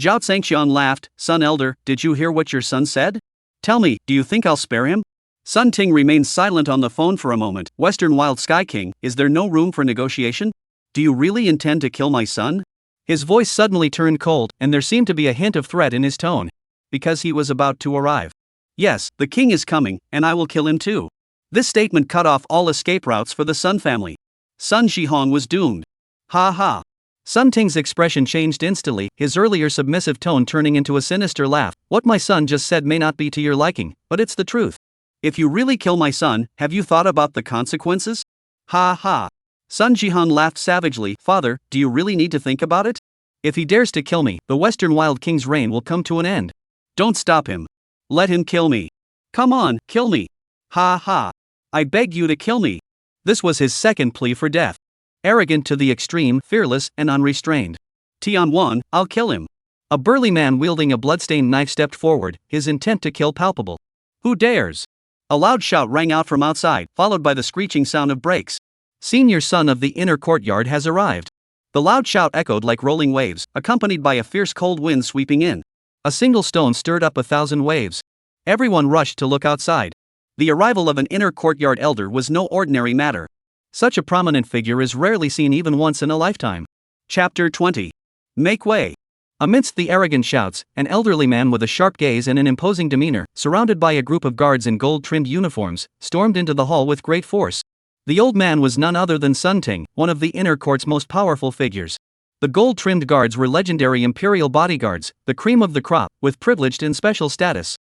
Zhao Zhangqian laughed. Son Elder, did you hear what your son said? Tell me, do you think I'll spare him? Sun Ting remained silent on the phone for a moment. Western Wild Sky King, is there no room for negotiation? Do you really intend to kill my son? His voice suddenly turned cold, and there seemed to be a hint of threat in his tone. because he was about to arrive. Yes, the king is coming, and I will kill him too. This statement cut off all escape routes for the Sun family. Sun Shihong was doomed. Ha ha. Sun Ting's expression changed instantly, his earlier submissive tone turning into a sinister laugh. What my son just said may not be to your liking, but it's the truth. If you really kill my son, have you thought about the consequences? Ha ha. Sun Jihong laughed savagely. Father, do you really need to think about it? If he dares to kill me, the Western Wild King's reign will come to an end. Don't stop him. Let him kill me. Come on, kill me. Ha ha. I beg you to kill me. This was his second plea for death. Arrogant to the extreme, fearless, and unrestrained. Tianwan, I'll kill him. A burly man wielding a bloodstained knife stepped forward, his intent to kill palpable. Who dares? A loud shout rang out from outside, followed by the screeching sound of brakes. Senior son of the inner courtyard has arrived. The loud shout echoed like rolling waves, accompanied by a fierce cold wind sweeping in. A single stone stirred up 1,000 waves. Everyone rushed to look outside. The arrival of an inner courtyard elder was no ordinary matter. Such a prominent figure is rarely seen even once in a lifetime. Chapter 20. Make way. Amidst the arrogant shouts, an elderly man with a sharp gaze and an imposing demeanor, surrounded by a group of guards in gold-trimmed uniforms, stormed into the hall with great force. The old man was none other than Sun Ting, one of the inner court's most powerful figures. The gold-trimmed guards were legendary imperial bodyguards, the cream of the crop, with privileged and special status.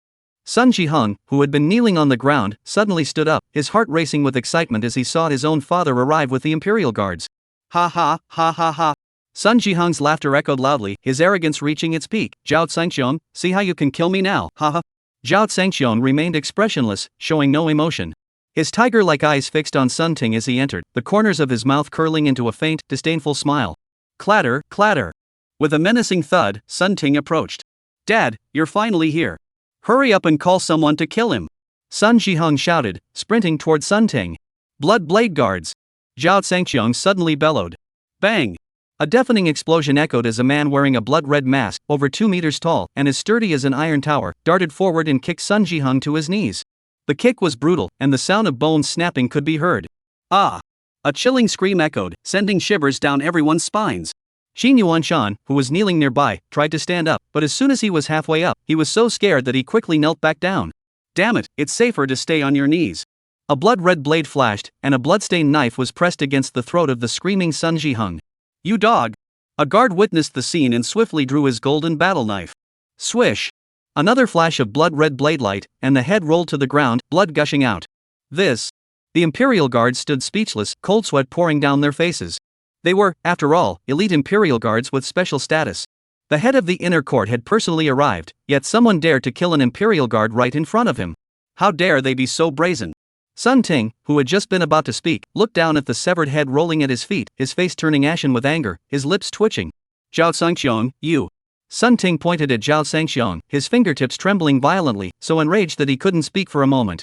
Sun Jihong, who had been kneeling on the ground, suddenly stood up, his heart racing with excitement as he saw his own father arrive with the imperial guards. Ha ha, ha ha ha. Sun Jihong's laughter echoed loudly, his arrogance reaching its peak. Zhao Zhangxiong, see how you can kill me now, ha ha. Zhao Zhangxiong remained expressionless, showing no emotion. His tiger-like eyes fixed on Sun Ting as he entered, the corners of his mouth curling into a faint, disdainful smile. Clatter, clatter. With a menacing thud, Sun Ting approached. Dad, you're finally here. Hurry up and call someone to kill him. Sun Jihong shouted, sprinting toward Sun Ting. Blood blade guards. Zhao Zhangxiong suddenly bellowed. Bang! A deafening explosion echoed as a man wearing a blood-red mask, over 2 meters tall and as sturdy as an iron tower, darted forward and kicked Sun Jihong to his knees. The kick was brutal, and the sound of bones snapping could be heard. Ah! A chilling scream echoed, sending shivers down everyone's spines. Xin Yuanshan, who was kneeling nearby, tried to stand up, but as soon as he was halfway up, he was so scared that he quickly knelt back down. Damn it, it's safer to stay on your knees. A blood-red blade flashed, and a bloodstained knife was pressed against the throat of the screaming Sun Jihong. You dog! A guard witnessed the scene and swiftly drew his golden battle knife. Swish! Another flash of blood-red blade light, and the head rolled to the ground, blood gushing out. This. The Imperial Guards stood speechless, cold sweat pouring down their faces. They were, after all, elite Imperial Guards with special status. The head of the inner court had personally arrived, yet someone dared to kill an Imperial Guard right in front of him. How dare they be so brazen? Sun Ting, who had just been about to speak, looked down at the severed head rolling at his feet, his face turning ashen with anger, his lips twitching. Zhao Zhangxiong, you. Sun Ting pointed at Zhao Zhangxiong, his fingertips trembling violently, so enraged that he couldn't speak for a moment.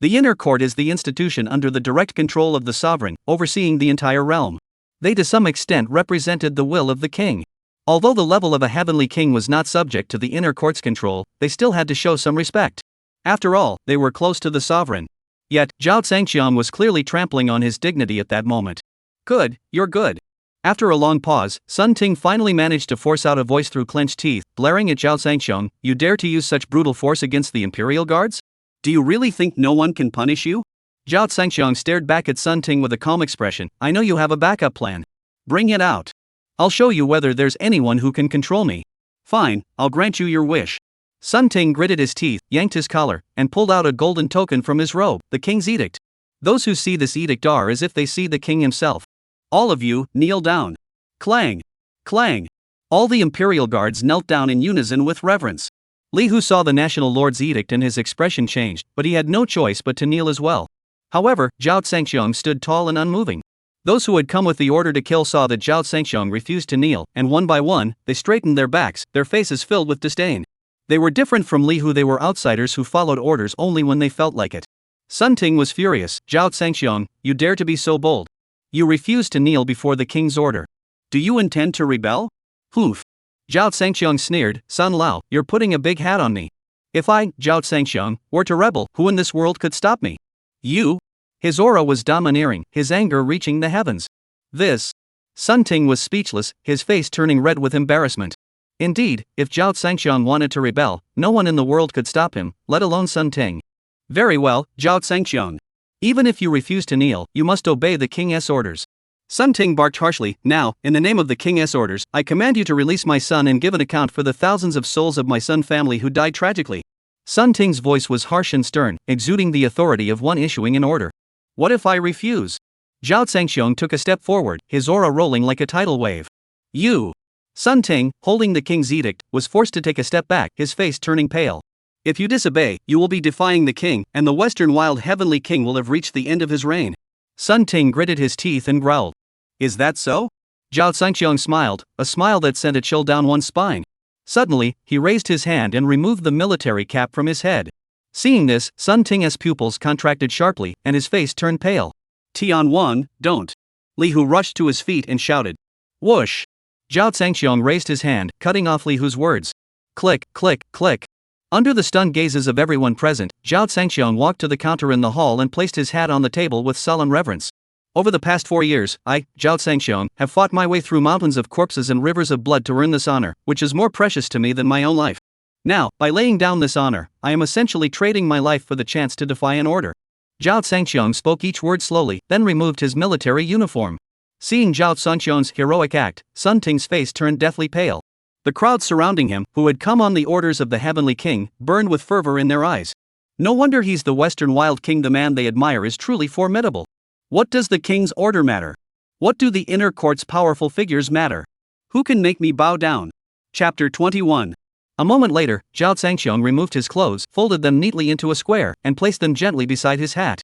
The inner court is the institution under the direct control of the sovereign, overseeing the entire realm. They to some extent represented the will of the king. Although the level of a heavenly king was not subject to the inner court's control, they still had to show some respect. After all, they were close to the sovereign. Yet, Zhao Zhangxiong was clearly trampling on his dignity at that moment. Good, you're good. After a long pause, Sun Ting finally managed to force out a voice through clenched teeth, glaring at Zhao Zhangxiong. You dare to use such brutal force against the Imperial Guards? Do you really think no one can punish you? Zhao Zhangxiong stared back at Sun Ting with a calm expression. I know you have a backup plan. Bring it out. I'll show you whether there's anyone who can control me. Fine, I'll grant you your wish. Sun Ting gritted his teeth, yanked his collar, and pulled out a golden token from his robe, the king's edict. Those who see this edict are as if they see the king himself. All of you, kneel down. Clang! Clang! All the Imperial Guards knelt down in unison with reverence. Li Hu saw the National Lord's edict and his expression changed, but he had no choice but to kneel as well. However, Zhao Zhangxiong stood tall and unmoving. Those who had come with the order to kill saw that Zhao Zhangxiong refused to kneel, and one by one, they straightened their backs, their faces filled with disdain. They were different from Li Hu. They were outsiders who followed orders only when they felt like it. Sun Ting was furious. Zhao Zhangxiong, you dare to be so bold. You refuse to kneel before the king's order. Do you intend to rebel? Hoof. Zhao Zhangxiong sneered. Sun Lao, you're putting a big hat on me. If I, Zhao Zhangxiong, were to rebel, who in this world could stop me? You? His aura was domineering, his anger reaching the heavens. This. Sun Ting was speechless, his face turning red with embarrassment. Indeed, if Zhao Zhangxiang wanted to rebel, no one in the world could stop him, let alone Sun Ting. Very well, Zhao Zhangxiang. Even if you refuse to kneel, you must obey the king's orders. Sun Ting barked harshly. Now, in the name of the king's orders, I command you to release my son and give an account for the thousands of souls of my son family who died tragically. Sun Ting's voice was harsh and stern, exuding the authority of one issuing an order. What if I refuse? Zhao Zhangxiang took a step forward, his aura rolling like a tidal wave. You! Sun Ting, holding the king's edict, was forced to take a step back, his face turning pale. If you disobey, you will be defying the king, and the Western Wild Heavenly King will have reached the end of his reign. Sun Ting gritted his teeth and growled. Is that so? Zhao Zhangxiang smiled, a smile that sent a chill down one's spine. Suddenly, he raised his hand and removed the military cap from his head. Seeing this, Sun Ting's pupils contracted sharply, and his face turned pale. Tian, don't. Li Hu rushed to his feet and shouted. Whoosh! Zhao Zhangxiang raised his hand, cutting off Li Hu's words. Click, click, click. Under the stunned gazes of everyone present, Zhao Zhangxiang walked to the counter in the hall and placed his hat on the table with sullen reverence. Over the past 4 years, I, Zhao Zhangxiang, have fought my way through mountains of corpses and rivers of blood to earn this honor, which is more precious to me than my own life. Now, by laying down this honor, I am essentially trading my life for the chance to defy an order. Zhao Zhangxiang spoke each word slowly, then removed his military uniform. Seeing Zhao Zhangxiang's heroic act, Sun Ting's face turned deathly pale. The crowd surrounding him, who had come on the orders of the Heavenly King, burned with fervor in their eyes. No wonder he's the Western Wild King. The man they admire is truly formidable. What does the king's order matter? What do the inner court's powerful figures matter? Who can make me bow down? Chapter 21. A moment later, Zhao Zhangxiang removed his clothes, folded them neatly into a square, and placed them gently beside his hat.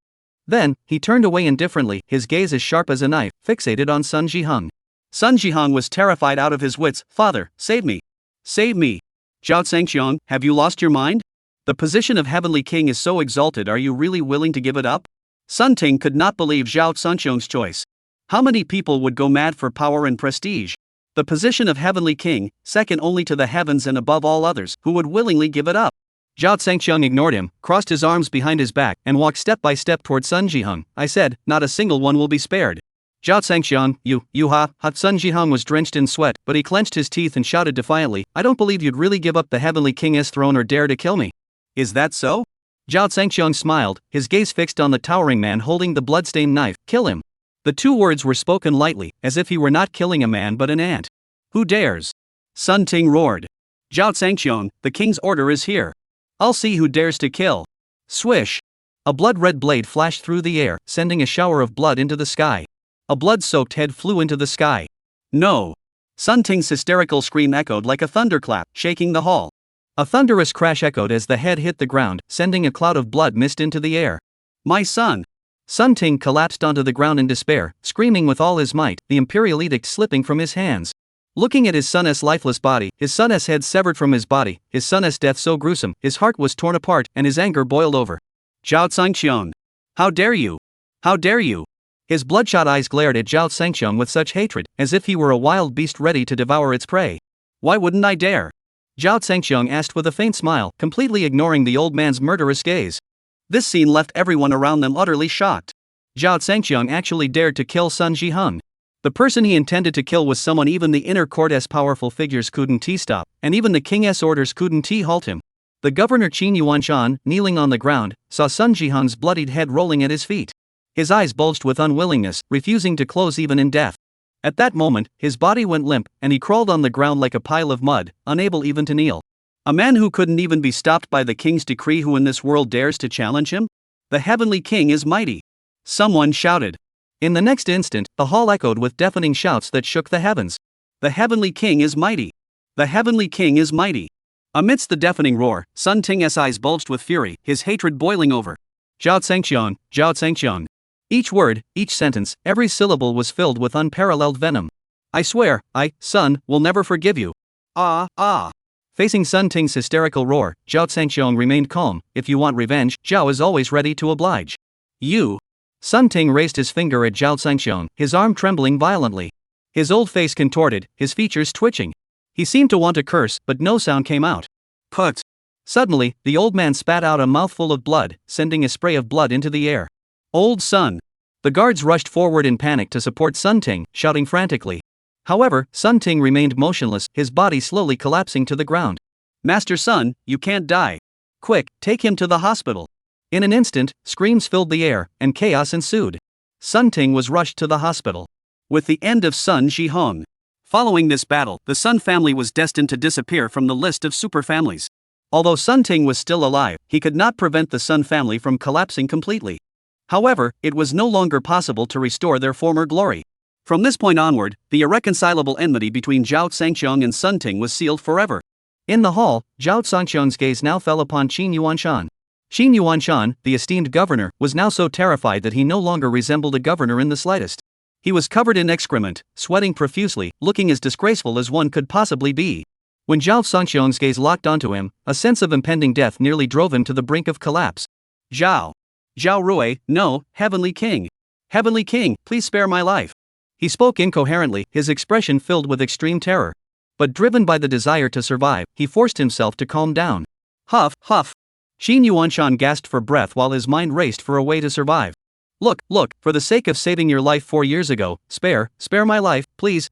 Then, he turned away indifferently, his gaze as sharp as a knife, fixated on Sun Zhiheng. Sun Zhiheng was terrified out of his wits. Father, save me! Save me! Zhao Zhangxiang, have you lost your mind? The position of Heavenly King is so exalted, are you really willing to give it up? Sun Ting could not believe Zhao Zhangxiang's choice. How many people would go mad for power and prestige? The position of Heavenly King, second only to the heavens and above all others, who would willingly give it up? Zhao Zhangxiang ignored him, crossed his arms behind his back, and walked step by step toward Sun Zhiheng. I said, not a single one will be spared. Zhao Zhangxiang, you ha. Sun Zhiheng was drenched in sweat, but he clenched his teeth and shouted defiantly, I don't believe you'd really give up the Heavenly King's throne or dare to kill me. Is that so? Zhao Zhangxiang smiled, his gaze fixed on the towering man holding the bloodstained knife. Kill him. The two words were spoken lightly, as if he were not killing a man but an ant. Who dares? Sun Ting roared. Zhao Zhangxiang, the king's order is here. I'll see who dares to kill. Swish! A blood-red blade flashed through the air, sending a shower of blood into the sky. A blood-soaked head flew into the sky. No! Sun Ting's hysterical scream echoed like a thunderclap, shaking the hall. A thunderous crash echoed as the head hit the ground, sending a cloud of blood mist into the air. My son! Sun Ting collapsed onto the ground in despair, screaming with all his might, the imperial edict slipping from his hands. Looking at his son's lifeless body, his son's head severed from his body, his son's death so gruesome, his heart was torn apart and his anger boiled over. Zhao Zhangxiang! How dare you! How dare you! His bloodshot eyes glared at Zhao Zhangxiang with such hatred, as if he were a wild beast ready to devour its prey. Why wouldn't I dare? Zhao Zhangxiang asked with a faint smile, completely ignoring the old man's murderous gaze. This scene left everyone around them utterly shocked. Zhao Zhangxiang actually dared to kill Sun Zhiheng. The person he intended to kill was someone even the inner court's powerful figures couldn't stop, and even the king's orders couldn't halt him. The governor Qin Yuanshan, kneeling on the ground, saw Sun Zhiheng's bloodied head rolling at his feet. His eyes bulged with unwillingness, refusing to close even in death. At that moment, his body went limp, and he crawled on the ground like a pile of mud, unable even to kneel. A man who couldn't even be stopped by the king's decree, who in this world dares to challenge him? The Heavenly King is mighty! Someone shouted. In the next instant, the hall echoed with deafening shouts that shook the heavens. The Heavenly King is mighty! The Heavenly King is mighty! Amidst the deafening roar, Sun Ting's eyes bulged with fury, his hatred boiling over. Zhao Zhangxiang, Zhao Zhangxiang. Each word, each sentence, every syllable was filled with unparalleled venom. I swear, son, will never forgive you. Facing Sun Ting's hysterical roar, Zhao Zhangxiang remained calm. If you want revenge, Zhao is always ready to oblige. You. Sun Ting raised his finger at Zhao Zhangxiang, his arm trembling violently. His old face contorted, his features twitching. He seemed to want to curse, but no sound came out. Put. Suddenly, the old man spat out a mouthful of blood, sending a spray of blood into the air. Old Sun. The guards rushed forward in panic to support Sun Ting, shouting frantically. However, Sun Ting remained motionless, his body slowly collapsing to the ground. Master Sun, you can't die. Quick, take him to the hospital. In an instant, screams filled the air, and chaos ensued. Sun Ting was rushed to the hospital. With the end of Sun Zhihong. Following this battle, the Sun family was destined to disappear from the list of superfamilies. Although Sun Ting was still alive, he could not prevent the Sun family from collapsing completely. However, it was no longer possible to restore their former glory. From this point onward, the irreconcilable enmity between Zhao Zhangqiang and Sun Ting was sealed forever. In the hall, Zhao Zhangqiang's gaze now fell upon Qin Yuanshan. Qin Yuanshan, the esteemed governor, was now so terrified that he no longer resembled a governor in the slightest. He was covered in excrement, sweating profusely, looking as disgraceful as one could possibly be. When Zhao Zhangqiang's gaze locked onto him, a sense of impending death nearly drove him to the brink of collapse. Zhao Rui, no, Heavenly King. Heavenly King, please spare my life. He spoke incoherently, his expression filled with extreme terror. But driven by the desire to survive, he forced himself to calm down. Huff, huff. Qin Yuanshan gasped for breath while his mind raced for a way to survive. Look, for the sake of saving your life 4 years ago, spare my life, please.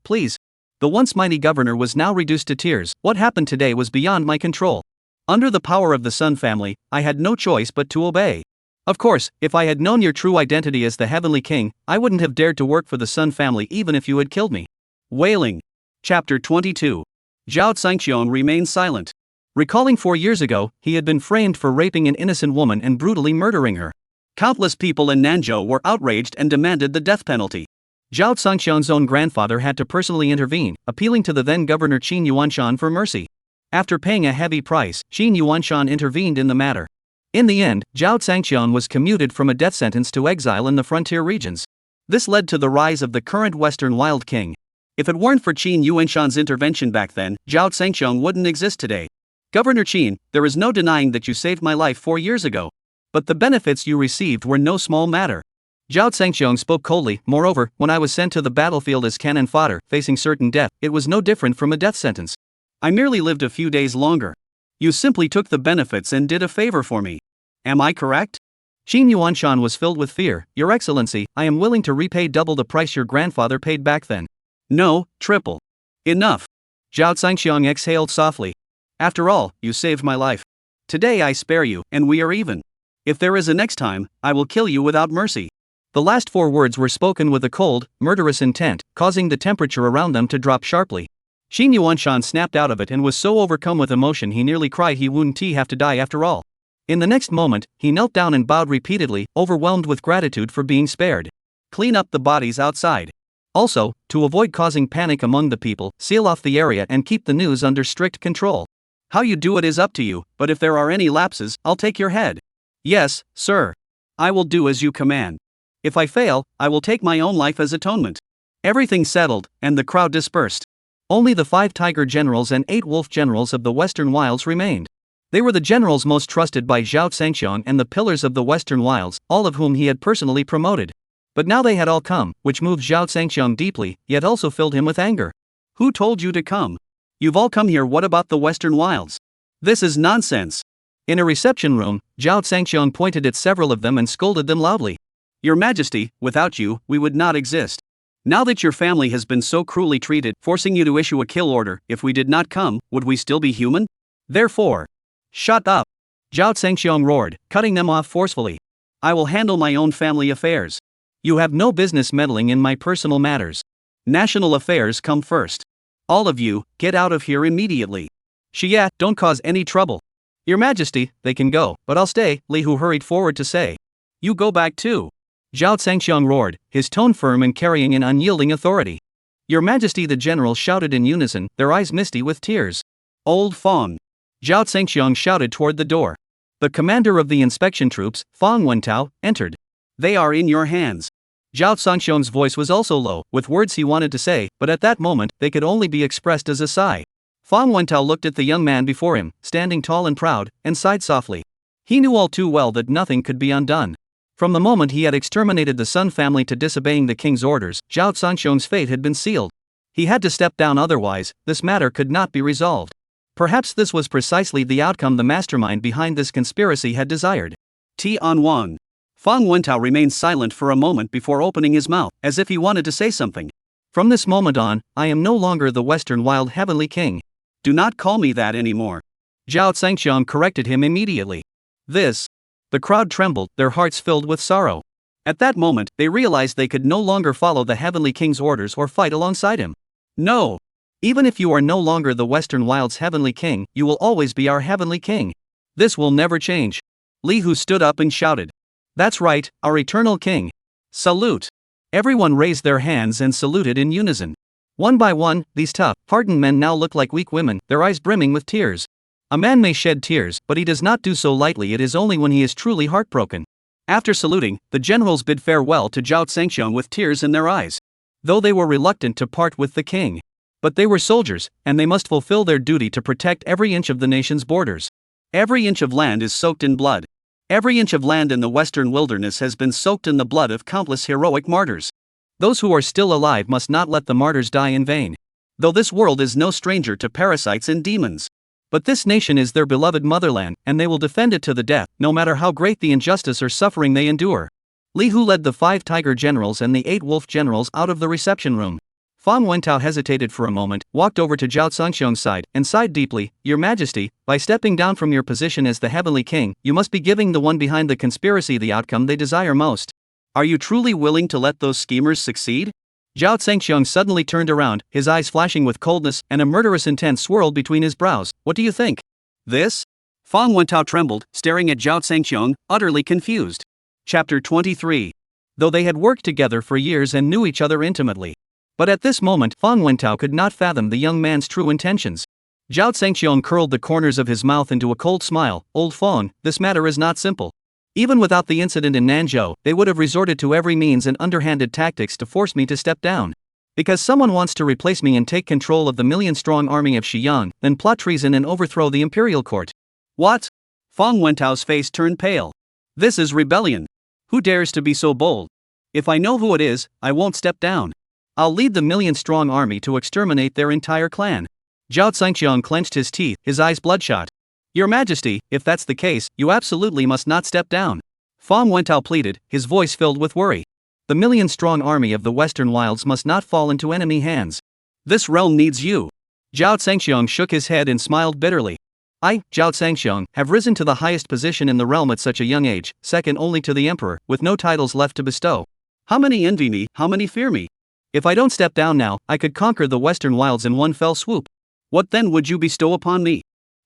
The once mighty governor was now reduced to tears. What happened today was beyond my control. Under the power of the Sun family, I had no choice but to obey. Of course, if I had known your true identity as the Heavenly King, I wouldn't have dared to work for the Sun family even if you had killed me. Wailing. Chapter 22. Zhao Zhangqiang remained silent. Recalling 4 years ago, he had been framed for raping an innocent woman and brutally murdering her. Countless people in Nanzhou were outraged and demanded the death penalty. Zhao Zhangqiang's own grandfather had to personally intervene, appealing to the then governor Qin Yuanshan for mercy. After paying a heavy price, Qin Yuanshan intervened in the matter. In the end, Zhao Zhangqiang was commuted from a death sentence to exile in the frontier regions. This led to the rise of the current Western Wild King. If it weren't for Qin Yuanshan's intervention back then, Zhao Zhangqiang wouldn't exist today. Governor Qin, there is no denying that you saved my life 4 years ago. But the benefits you received were no small matter. Zhao Zhangqiang spoke coldly. Moreover, when I was sent to the battlefield as cannon fodder, facing certain death, it was no different from a death sentence. I merely lived a few days longer. You simply took the benefits and did a favor for me. Am I correct? Qin Yuanshan was filled with fear. Your Excellency, I am willing to repay double the price your grandfather paid back then. No, triple. Enough. Zhao Zhangqiang exhaled softly. After all, you saved my life. Today I spare you, and we are even. If there is a next time, I will kill you without mercy. The last 4 words were spoken with a cold, murderous intent, causing the temperature around them to drop sharply. Qin Yuanshan snapped out of it and was so overcome with emotion he nearly cried. He wouldn't have to die after all. In the next moment, he knelt down and bowed repeatedly, overwhelmed with gratitude for being spared. Clean up the bodies outside. Also, to avoid causing panic among the people, seal off the area and keep the news under strict control. How you do it is up to you, but if there are any lapses, I'll take your head. Yes, sir. I will do as you command. If I fail, I will take my own life as atonement. Everything settled, and the crowd dispersed. Only the 5 tiger generals and 8 wolf generals of the Western Wilds remained. They were the generals most trusted by Zhao Zhangqiang and the pillars of the Western Wilds, all of whom he had personally promoted. But now they had all come, which moved Zhao Zhangqiang deeply, yet also filled him with anger. Who told you to come? You've all come here. What about the Western Wilds? This is nonsense. In a reception room, Zhao Zhangqiang pointed at several of them and scolded them loudly. Your Majesty, without you, we would not exist. Now that your family has been so cruelly treated, forcing you to issue a kill order, if we did not come, would we still be human? Therefore, shut up. Zhao Zhangqiang roared, cutting them off forcefully. I will handle my own family affairs. You have no business meddling in my personal matters. National affairs come first. All of you, get out of here immediately. Xia, don't cause any trouble. Your Majesty, they can go, but I'll stay, Li Hu hurried forward to say. You go back too. Zhao Zhangqiang roared, his tone firm and carrying an unyielding authority. Your Majesty, the generals shouted in unison, their eyes misty with tears. Old Fong. Zhao Zhangqiang shouted toward the door. The commander of the inspection troops, Fong Wentao, entered. They are in your hands. Zhao Zhangqiang's voice was also low, with words he wanted to say, but at that moment, they could only be expressed as a sigh. Fong Wentao looked at the young man before him, standing tall and proud, and sighed softly. He knew all too well that nothing could be undone. From the moment he had exterminated the Sun family to disobeying the king's orders, Zhao Zhangqiang's fate had been sealed. He had to step down, otherwise, this matter could not be resolved. Perhaps this was precisely the outcome the mastermind behind this conspiracy had desired. Tian Wang. Fong Wentao remained silent for a moment before opening his mouth, as if he wanted to say something. From this moment on, I am no longer the Western Wild Heavenly King. Do not call me that anymore. Zhao Zhangxiang corrected him immediately. The crowd trembled, their hearts filled with sorrow. At that moment, they realized they could no longer follow the Heavenly King's orders or fight alongside him. No! Even if you are no longer the Western Wild's Heavenly King, you will always be our Heavenly King. This will never change. Li Hu stood up and shouted. That's right, our eternal King. Salute! Everyone raised their hands and saluted in unison. One by one, these tough, hardened men now look like weak women, their eyes brimming with tears. A man may shed tears, but he does not do so lightly. It is only when he is truly heartbroken. After saluting, the generals bid farewell to Zhao Zhangxiang with tears in their eyes. Though they were reluctant to part with the king. But they were soldiers, and they must fulfill their duty to protect every inch of the nation's borders. Every inch of land is soaked in blood. Every inch of land in the western wilderness has been soaked in the blood of countless heroic martyrs. Those who are still alive must not let the martyrs die in vain. Though this world is no stranger to parasites and demons. But this nation is their beloved motherland, and they will defend it to the death, no matter how great the injustice or suffering they endure. Li Hu led the 5 tiger generals and the 8 wolf generals out of the reception room. Fang Wentao hesitated for a moment, walked over to Zhao Zhangxiang's side, and sighed deeply. Your Majesty, by stepping down from your position as the Heavenly King, you must be giving the one behind the conspiracy the outcome they desire most. Are you truly willing to let those schemers succeed? Zhao Zhangxiang suddenly turned around, his eyes flashing with coldness, and a murderous intent swirled between his brows. What do you think? This? Fang Wentao trembled, staring at Zhao Zhangxiang, utterly confused. Chapter 23. Though they had worked together for years and knew each other intimately. But at this moment, Fang Wentao could not fathom the young man's true intentions. Zhao Zhangxiang curled the corners of his mouth into a cold smile. Old Fang, this matter is not simple. Even without the incident in Nanzhou, they would have resorted to every means and underhanded tactics to force me to step down. Because someone wants to replace me and take control of the million-strong army of Xiyang, then plot treason and overthrow the imperial court. What? Fang Wentao's face turned pale. This is rebellion. Who dares to be so bold? If I know who it is, I won't step down. I'll lead the million-strong army to exterminate their entire clan. Zhao Zhangxiang clenched his teeth, his eyes bloodshot. Your Majesty, if that's the case, you absolutely must not step down. Fang Wentao pleaded, his voice filled with worry. The million-strong army of the Western Wilds must not fall into enemy hands. This realm needs you. Zhao Zhangxiang shook his head and smiled bitterly. I, Zhao Zhangxiang, have risen to the highest position in the realm at such a young age, second only to the emperor, with no titles left to bestow. How many envy me, how many fear me? If I don't step down now, I could conquer the Western Wilds in one fell swoop. What then would you bestow upon me?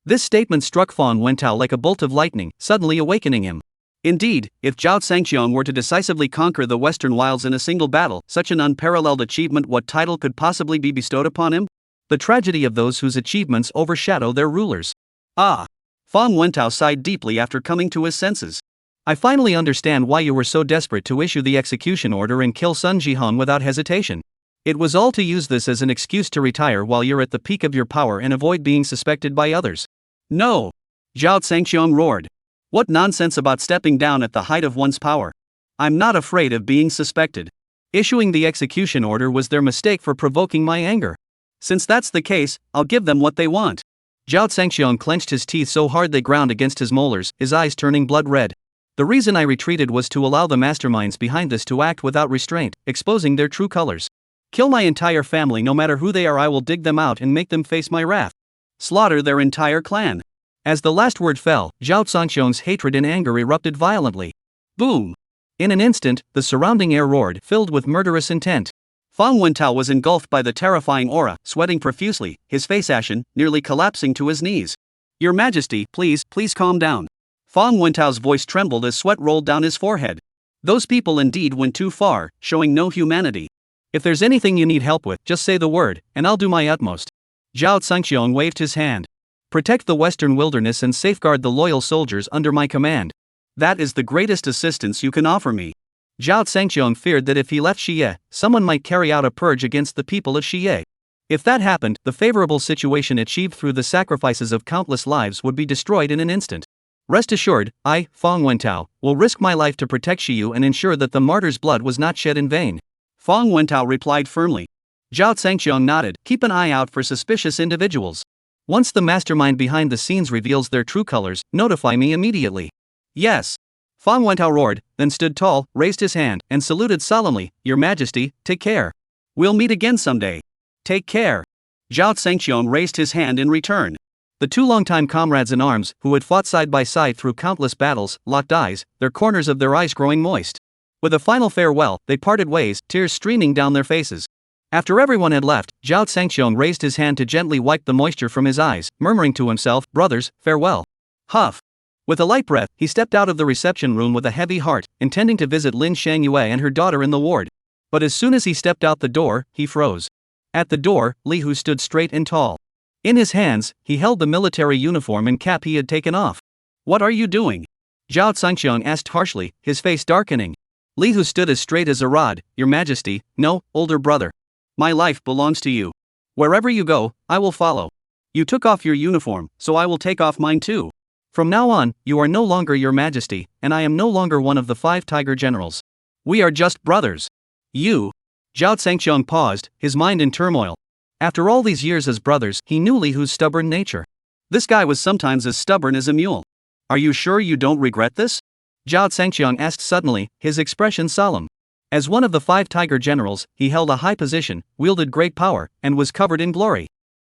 This statement struck Fang Wentao like a bolt of lightning, suddenly awakening him. Indeed, if Zhao Zhangxiang were to decisively conquer the Western Wilds in a single battle, such an unparalleled achievement, what title could possibly be bestowed upon him? The tragedy of those whose achievements overshadow their rulers. Ah! Fang Wentao sighed deeply after coming to his senses. I finally understand why you were so desperate to issue the execution order and kill Sun Jihan without hesitation. It was all to use this as an excuse to retire while you're at the peak of your power and avoid being suspected by others. No! Zhao Zhangxiang roared. What nonsense about stepping down at the height of one's power. I'm not afraid of being suspected. Issuing the execution order was their mistake for provoking my anger. Since that's the case, I'll give them what they want. Zhao Zhangxiang clenched his teeth so hard they ground against his molars, his eyes turning blood red. The reason I retreated was to allow the masterminds behind this to act without restraint, exposing their true colors. Kill my entire family, no matter who they are. I will dig them out and make them face my wrath. Slaughter their entire clan. As the last word fell, Zhao Zhangxiang's hatred and anger erupted violently. Boom! In an instant, the surrounding air roared, filled with murderous intent. Fang Wentao was engulfed by the terrifying aura, sweating profusely, his face ashen, nearly collapsing to his knees. Your Majesty, please calm down. Fang Wentao's voice trembled as sweat rolled down his forehead. Those people indeed went too far, showing no humanity. If there's anything you need help with, just say the word, and I'll do my utmost. Zhao Zhangxiang waved his hand. Protect the Western Wilderness and safeguard the loyal soldiers under my command. That is the greatest assistance you can offer me. Zhao Zhangxiang feared that if he left Xie, someone might carry out a purge against the people of Xie. If that happened, the favorable situation achieved through the sacrifices of countless lives would be destroyed in an instant. Rest assured, I, Fang Wentao, will risk my life to protect Xiyu and ensure that the martyr's blood was not shed in vain. Fang Wentao replied firmly. Zhao Zhangxiang nodded. Keep an eye out for suspicious individuals. Once the mastermind behind the scenes reveals their true colors, notify me immediately. Yes. Fang Wentao roared, then stood tall, raised his hand, and saluted solemnly. Your Majesty, take care. We'll meet again someday. Take care. Zhao Zhengxiong raised his hand in return. The two longtime comrades in arms, who had fought side by side through countless battles, locked eyes, their corners of their eyes growing moist. With a final farewell, they parted ways, tears streaming down their faces. After everyone had left, Zhao Zhengxiong raised his hand to gently wipe the moisture from his eyes, murmuring to himself, "Brothers, farewell." Huff. With a light breath, he stepped out of the reception room with a heavy heart, intending to visit Lin Shangyue and her daughter in the ward. But as soon as he stepped out the door, he froze. At the door, Li Hu stood straight and tall. In his hands, he held the military uniform and cap he had taken off. "What are you doing?" Zhao Zhengxiong asked harshly, his face darkening. Li Hu stood as straight as a rod. "Your Majesty, no, older brother. My life belongs to you. Wherever you go, I will follow. You took off your uniform, so I will take off mine too. From now on, you are no longer Your Majesty, and I am no longer one of the 5 tiger generals. We are just brothers." "You?" Zhao Zhengxiong paused, his mind in turmoil. After all these years as brothers, he knew Li Hu's stubborn nature. This guy was sometimes as stubborn as a mule. "Are you sure you don't regret this?" Zhao Zhengxiong asked suddenly, his expression solemn. As one of the 5 tiger generals, he held a high position, wielded great power, and was covered in glory.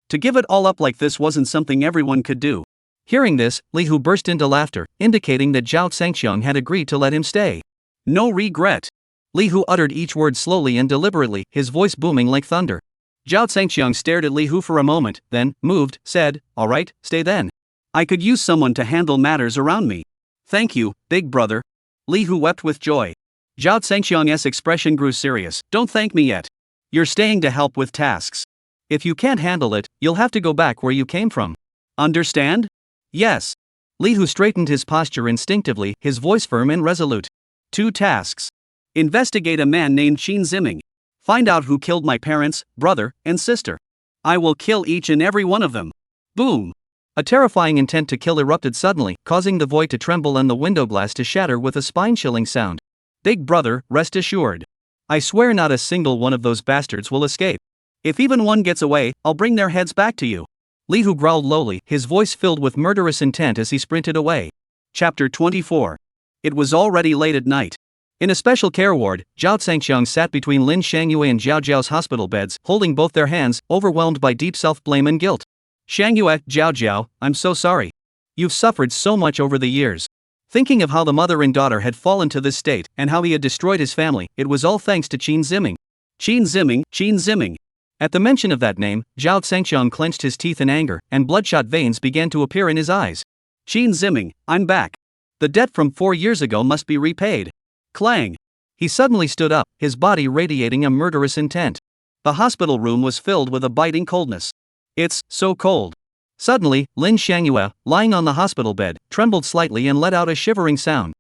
To give it all up like this wasn't something everyone could do. Hearing this, Li Hu burst into laughter, indicating that Zhao Zhengxiong had agreed to let him stay. "No regret." Li Hu uttered each word slowly and deliberately, his voice booming like thunder. Zhao Zhengxiong stared at Li Hu for a moment, then, moved, said, "All right, stay then. I could use someone to handle matters around me." "Thank you, big brother." Li Hu wept with joy. Zhao Zhengxiong's expression grew serious. "Don't thank me yet. You're staying to help with tasks. If you can't handle it, you'll have to go back where you came from. Understand?" "Yes." Li Hu straightened his posture instinctively, his voice firm and resolute. 2 tasks. Investigate a man named Qin Ziming. Find out who killed my parents, brother, and sister. I will kill each and every one of them. Boom. A terrifying intent to kill erupted suddenly, causing the void to tremble and the window glass to shatter with a spine-chilling sound. "Big brother, rest assured. I swear not a single one of those bastards will escape. If even one gets away, I'll bring their heads back to you." Li Hu growled lowly, his voice filled with murderous intent as he sprinted away. Chapter 24. It was already late at night. In a special care ward, Zhao Zhengxiong sat between Lin Shangyue and Zhao Zhao's hospital beds, holding both their hands, overwhelmed by deep self-blame and guilt. "Shangyue, Zhao, I'm so sorry. You've suffered so much over the years." Thinking of how the mother and daughter had fallen to this state, and how he had destroyed his family, it was all thanks to Qin Ziming. Qin Ziming, Qin Ziming. At the mention of that name, Zhao Zhengxiong clenched his teeth in anger, and bloodshot veins began to appear in his eyes. "Qin Ziming, I'm back. The debt from 4 years ago must be repaid." Clang! He suddenly stood up, his body radiating a murderous intent. The hospital room was filled with a biting coldness. "It's so cold." Suddenly, Lin Shangyue, lying on the hospital bed, trembled slightly and let out a shivering sound.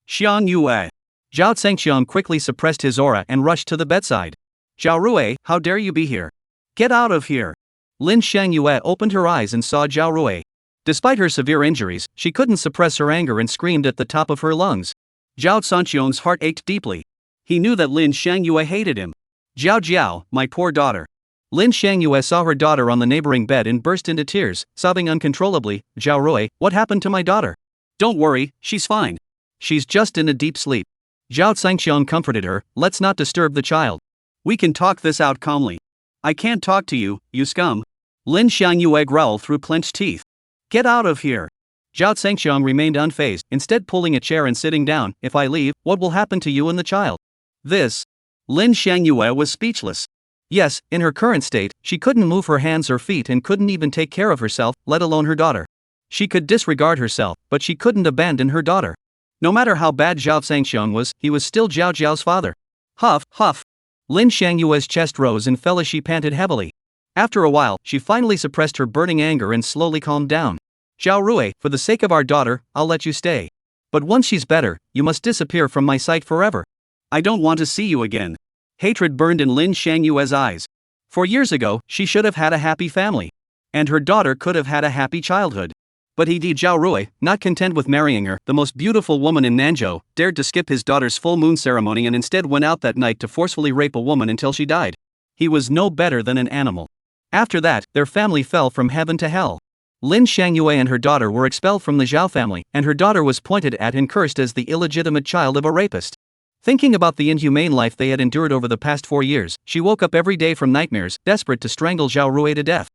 "Shangyue." Zhao Zhengxiong quickly suppressed his aura and rushed to the bedside. "Zhao Rui, how dare you be here? Get out of here." Lin Shangyue opened her eyes and saw Zhao Rui. Despite her severe injuries, she couldn't suppress her anger and screamed at the top of her lungs. Zhao Zhengxiong's heart ached deeply. He knew that Lin Shangyue hated him. "Zhao, my poor daughter." Lin Shangyue saw her daughter on the neighboring bed and burst into tears, sobbing uncontrollably. "Zhao Rui, what happened to my daughter?" "Don't worry, she's fine. She's just in a deep sleep." Zhao Zhengxiong comforted her. "Let's not disturb the child. We can talk this out calmly." "I can't talk to you, you scum." Lin Shangyue growled through clenched teeth. "Get out of here." Zhao Zhengxiong remained unfazed, instead pulling a chair and sitting down. "If I leave, what will happen to you and the child?" "This." Lin Shangyue was speechless. Yes, in her current state, she couldn't move her hands or feet and couldn't even take care of herself, let alone her daughter. She could disregard herself, but she couldn't abandon her daughter. No matter how bad Zhao Zhengxiong was, he was still Zhao Zhao's father. Huff, huff. Lin Shangyue's chest rose and fell as she panted heavily. After a while, she finally suppressed her burning anger and slowly calmed down. "Zhao Rui, for the sake of our daughter, I'll let you stay. But once she's better, you must disappear from my sight forever. I don't want to see you again." Hatred burned in Lin Shangyue's eyes. 4 years ago, she should have had a happy family. And her daughter could have had a happy childhood. But Zhao Rui, not content with marrying her, the most beautiful woman in Nanzhou, dared to skip his daughter's full moon ceremony and instead went out that night to forcefully rape a woman until she died. He was no better than an animal. After that, their family fell from heaven to hell. Lin Shangyue and her daughter were expelled from the Zhao family, and her daughter was pointed at and cursed as the illegitimate child of a rapist. Thinking about the inhumane life they had endured over the past 4 years, she woke up every day from nightmares, desperate to strangle Zhao Rui to death.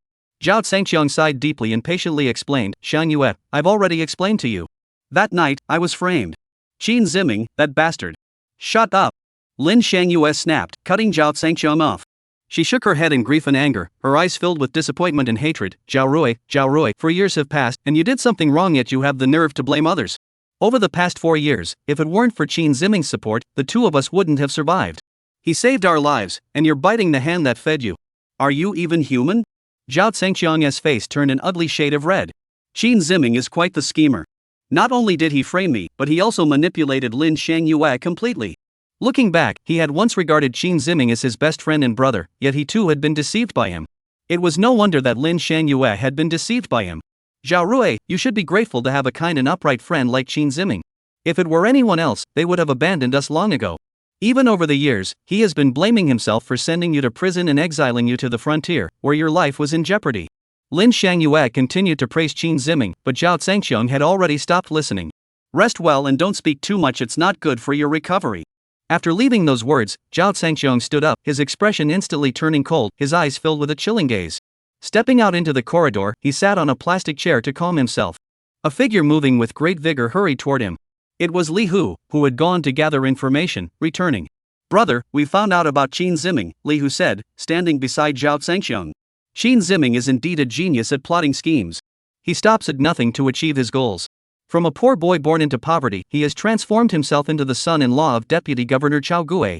Zhao Zhangqiang sighed deeply and patiently explained, Xiang Yue, I've already explained to you. That night, I was framed. Qin Ziming, that bastard. Shut up. Lin Shangyue snapped, cutting Zhao Zhangqiang off. She shook her head in grief and anger, her eyes filled with disappointment and hatred. Zhao Rui, 4 years have passed, and you did something wrong, yet you have the nerve to blame others. Over the past 4 years, if it weren't for Qin Ziming's support, the two of us wouldn't have survived. He saved our lives, and you're biting the hand that fed you. Are you even human? Zhao Zhangqiang's face turned an ugly shade of red. Qin Ziming is quite the schemer. Not only did he frame me, but he also manipulated Lin Shangyue completely. Looking back, he had once regarded Qin Ziming as his best friend and brother, yet he too had been deceived by him. It was no wonder that Lin Shangyue had been deceived by him. Zhao Rui, you should be grateful to have a kind and upright friend like Qin Ziming. If it were anyone else, they would have abandoned us long ago. Even over the years, he has been blaming himself for sending you to prison and exiling you to the frontier, where your life was in jeopardy. Lin Shangyue continued to praise Qin Ziming, but Zhao Zhangqiang had already stopped listening. Rest well and don't speak too much, it's not good for your recovery. After leaving those words, Zhao Zhangqiang stood up, his expression instantly turning cold, his eyes filled with a chilling gaze. Stepping out into the corridor, he sat on a plastic chair to calm himself. A figure moving with great vigor hurried toward him. It was Li Hu, who had gone to gather information, returning. Brother, we found out about Qin Ziming, Li Hu said, standing beside Zhao Zhangqiang. Qin Ziming is indeed a genius at plotting schemes. He stops at nothing to achieve his goals. From a poor boy born into poverty, he has transformed himself into the son-in-law of Deputy Governor Chao Gue.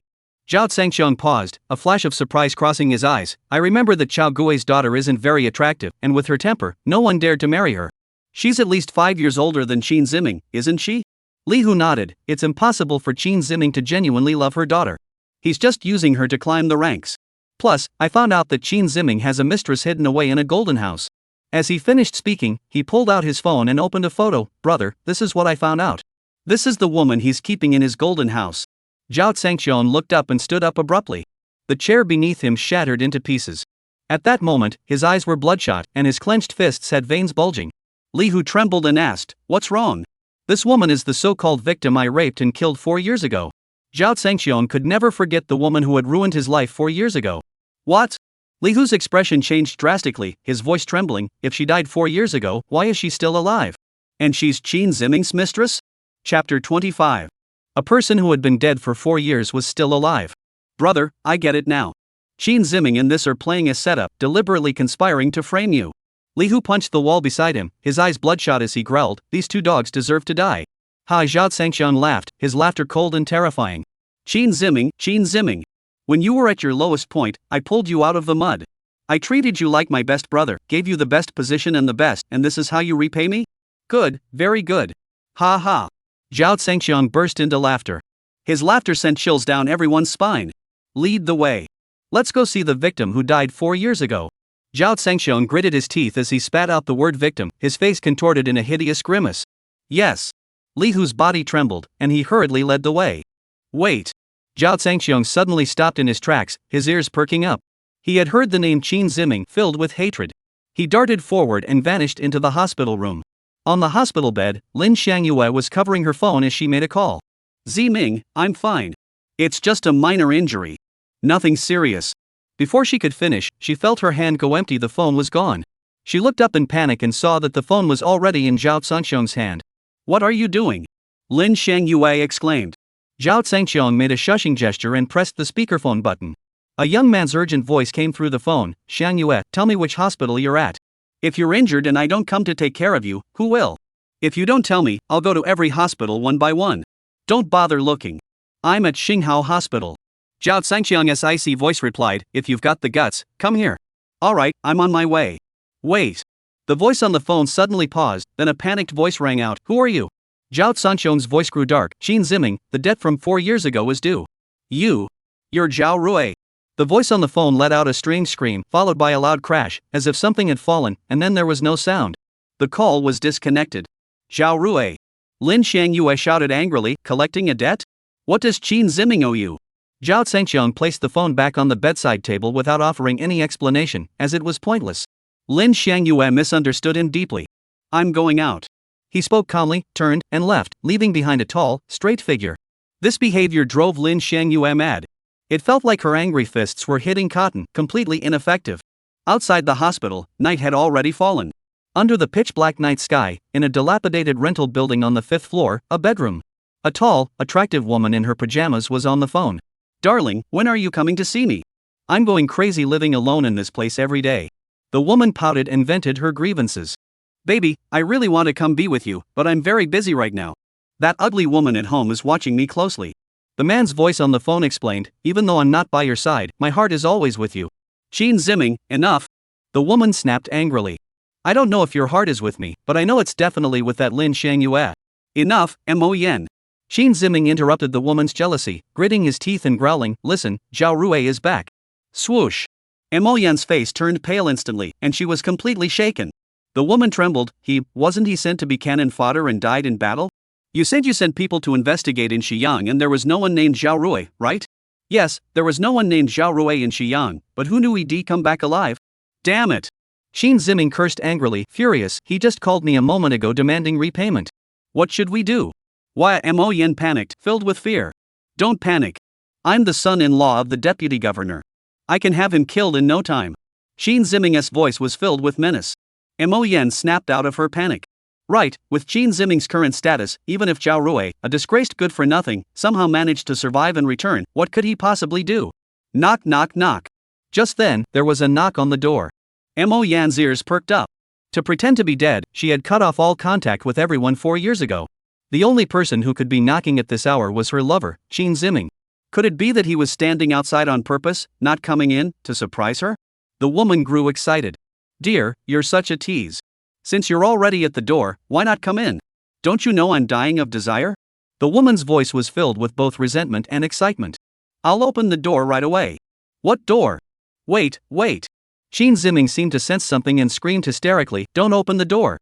Zhao Zhangqiang paused, a flash of surprise crossing his eyes. I remember that Chao Gui's daughter isn't very attractive, and with her temper, no one dared to marry her. She's at least 5 years older than Qin Ziming, isn't she? Li Hu nodded. It's impossible for Qin Ziming to genuinely love her daughter. He's just using her to climb the ranks. Plus, I found out that Qin Ziming has a mistress hidden away in a golden house. As he finished speaking, he pulled out his phone and opened a photo. Brother, this is what I found out. This is the woman he's keeping in his golden house. Zhao Zhangqiang looked up and stood up abruptly. The chair beneath him shattered into pieces. At that moment, his eyes were bloodshot, and his clenched fists had veins bulging. Li Hu trembled and asked, What's wrong? This woman is the so-called victim I raped and killed 4 years ago. Zhao Zhangqiang could never forget the woman who had ruined his life 4 years ago. What? Li Hu's expression changed drastically, his voice trembling. If she died 4 years ago, why is she still alive? And she's Qin Ziming's mistress? Chapter 25. A person who had been dead for 4 years was still alive. Brother, I get it now. Qin Ziming and this are playing a setup, deliberately conspiring to frame you. Li Hu punched the wall beside him, his eyes bloodshot as he growled, These 2 dogs deserve to die. Ha! Zhao Zhangqiang laughed, his laughter cold and terrifying. Qin Ziming. When you were at your lowest point, I pulled you out of the mud. I treated you like my best brother, gave you the best position and the best, and this is how you repay me? Good, very good. Ha ha. Zhao Zhangqiang burst into laughter. His laughter sent chills down everyone's spine. Lead the way. Let's go see the victim who died 4 years ago. Zhao Zhangqiang gritted his teeth as he spat out the word victim, his face contorted in a hideous grimace. Yes. Li Hu's body trembled, and he hurriedly led the way. Wait. Zhao Zhangqiang suddenly stopped in his tracks, his ears perking up. He had heard the name Qin Ziming, filled with hatred. He darted forward and vanished into the hospital room. On the hospital bed, Lin Shangyue was covering her phone as she made a call. Ziming, I'm fine. It's just a minor injury. Nothing serious. Before she could finish, she felt her hand go empty. The phone was gone. She looked up in panic and saw that the phone was already in Zhao Zhangqiang's hand. What are you doing? Lin Shangyue exclaimed. Zhao Zhangqiang made a shushing gesture and pressed the speakerphone button. A young man's urgent voice came through the phone. Shangyue, tell me which hospital you're at. If you're injured and I don't come to take care of you, who will? If you don't tell me, I'll go to every hospital one by one. Don't bother looking. I'm at Xinghao Hospital. Zhao Zhangqiang's icy voice replied, If you've got the guts, come here. Alright, I'm on my way. Wait. The voice on the phone suddenly paused, then a panicked voice rang out, Who are you? Zhao Zhangqiang's voice grew dark. Qin Ziming, the debt from 4 years ago is due. You're Zhao Rui. The voice on the phone let out a strange scream, followed by a loud crash, as if something had fallen, and then there was no sound. The call was disconnected. Zhao Rui. Lin Shangyue shouted angrily, collecting a debt? What does Qin Ziming owe you? Zhao Zhangqiang placed the phone back on the bedside table without offering any explanation, as it was pointless. Lin Shangyue misunderstood him deeply. I'm going out. He spoke calmly, turned, and left, leaving behind a tall, straight figure. This behavior drove Lin Shangyue mad. It felt like her angry fists were hitting cotton, completely ineffective. Outside the hospital, night had already fallen. Under the pitch-black night sky, in a dilapidated rental building on the 5th floor, a bedroom. A tall, attractive woman in her pajamas was on the phone. "Darling, when are you coming to see me? I'm going crazy living alone in this place every day." The woman pouted and vented her grievances. "Baby, I really want to come be with you, but I'm very busy right now. That ugly woman at home is watching me closely." The man's voice on the phone explained, "Even though I'm not by your side, my heart is always with you." "Qin Ziming, enough." The woman snapped angrily. "I don't know if your heart is with me, but I know it's definitely with that Lin Shangyue." "Enough, Mo Yen." Qin Ziming interrupted the woman's jealousy, gritting his teeth and growling, "Listen, Zhao Rui is back." Swoosh. Mo Yen's face turned pale instantly, and she was completely shaken. The woman trembled. Wasn't he sent to be cannon fodder and died in battle? You said you sent people to investigate in Xiyang and there was no one named Zhao Rui, right? Yes, there was no one named Zhao Rui in Xiyang, but who knew he'd come back alive? Damn it. Qin Ziming cursed angrily, furious. "He just called me a moment ago demanding repayment. What should we do?" Why, Mo Yen panicked, filled with fear. "Don't panic. I'm the son-in-law of the deputy governor. I can have him killed in no time." Qin Ziming's voice was filled with menace. Mo Yen snapped out of her panic. Right, with Qin Ziming's current status, even if Zhao Rui, a disgraced good-for-nothing, somehow managed to survive and return, what could he possibly do? Knock knock knock. Just then, there was a knock on the door. Mo Yan's ears perked up. To pretend to be dead, she had cut off all contact with everyone 4 years ago. The only person who could be knocking at this hour was her lover, Qin Ziming. Could it be that he was standing outside on purpose, not coming in, to surprise her? The woman grew excited. "Dear, you're such a tease. Since you're already at the door, why not come in? Don't you know I'm dying of desire?" The woman's voice was filled with both resentment and excitement. "I'll open the door right away." "What door?" Wait. Qin Ziming seemed to sense something and screamed hysterically, "Don't open the door."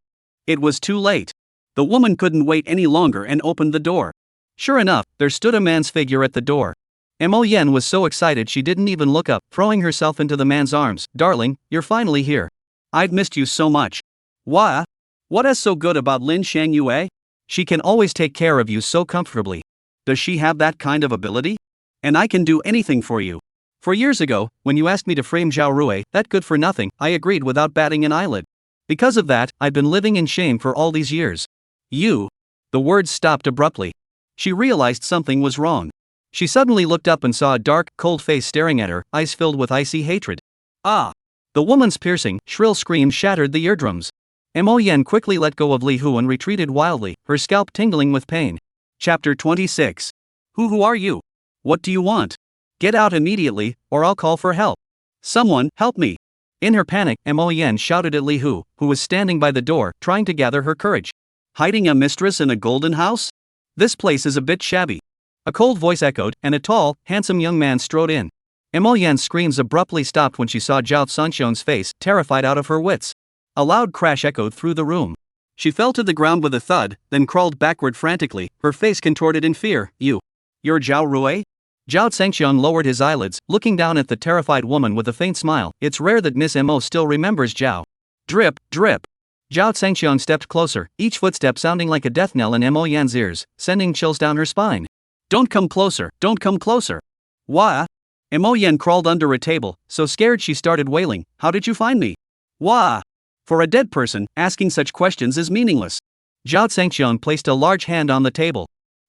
It was too late. The woman couldn't wait any longer and opened the door. Sure enough, there stood a man's figure at the door. Mo Yen was so excited she didn't even look up, throwing herself into the man's arms. "Darling, you're finally here. I've missed you so much." "What? What is so good about Lin Shangyue? She can always take care of you so comfortably. Does she have that kind of ability? And I can do anything for you. For years ago, when you asked me to frame Zhao Rui, that good for nothing, I agreed without batting an eyelid. Because of that, I've been living in shame for all these years. You." The words stopped abruptly. She realized something was wrong. She suddenly looked up and saw a dark, cold face staring at her, eyes filled with icy hatred. "Ah!" The woman's piercing, shrill scream shattered the eardrums. Mo Yen quickly let go of Li Hu and retreated wildly, her scalp tingling with pain. Chapter 26. Who are you? What do you want? Get out immediately, or I'll call for help. Someone, help me. In her panic, Mo Yen shouted at Li Hu, who was standing by the door, trying to gather her courage. Hiding a mistress in a golden house? This place is a bit shabby. A cold voice echoed, and a tall, handsome young man strode in. Mo Yen's screams abruptly stopped when she saw Zhao Sanxiong's face, terrified out of her wits. A loud crash echoed through the room. She fell to the ground with a thud, then crawled backward frantically, her face contorted in fear. You're Zhao Rui? Zhao Sanxiong lowered his eyelids, looking down at the terrified woman with a faint smile. It's rare that Miss Mo still remembers Zhao. Drip, drip. Zhao Sanxiong stepped closer, each footstep sounding like a death knell in Mo Yan's ears, sending chills down her spine. Don't come closer, don't come closer. Wah? Mo Yan crawled under a table, so scared she started wailing. How did you find me? Wah? For a dead person, asking such questions is meaningless. Zhao Sanxiong placed a large hand on the table.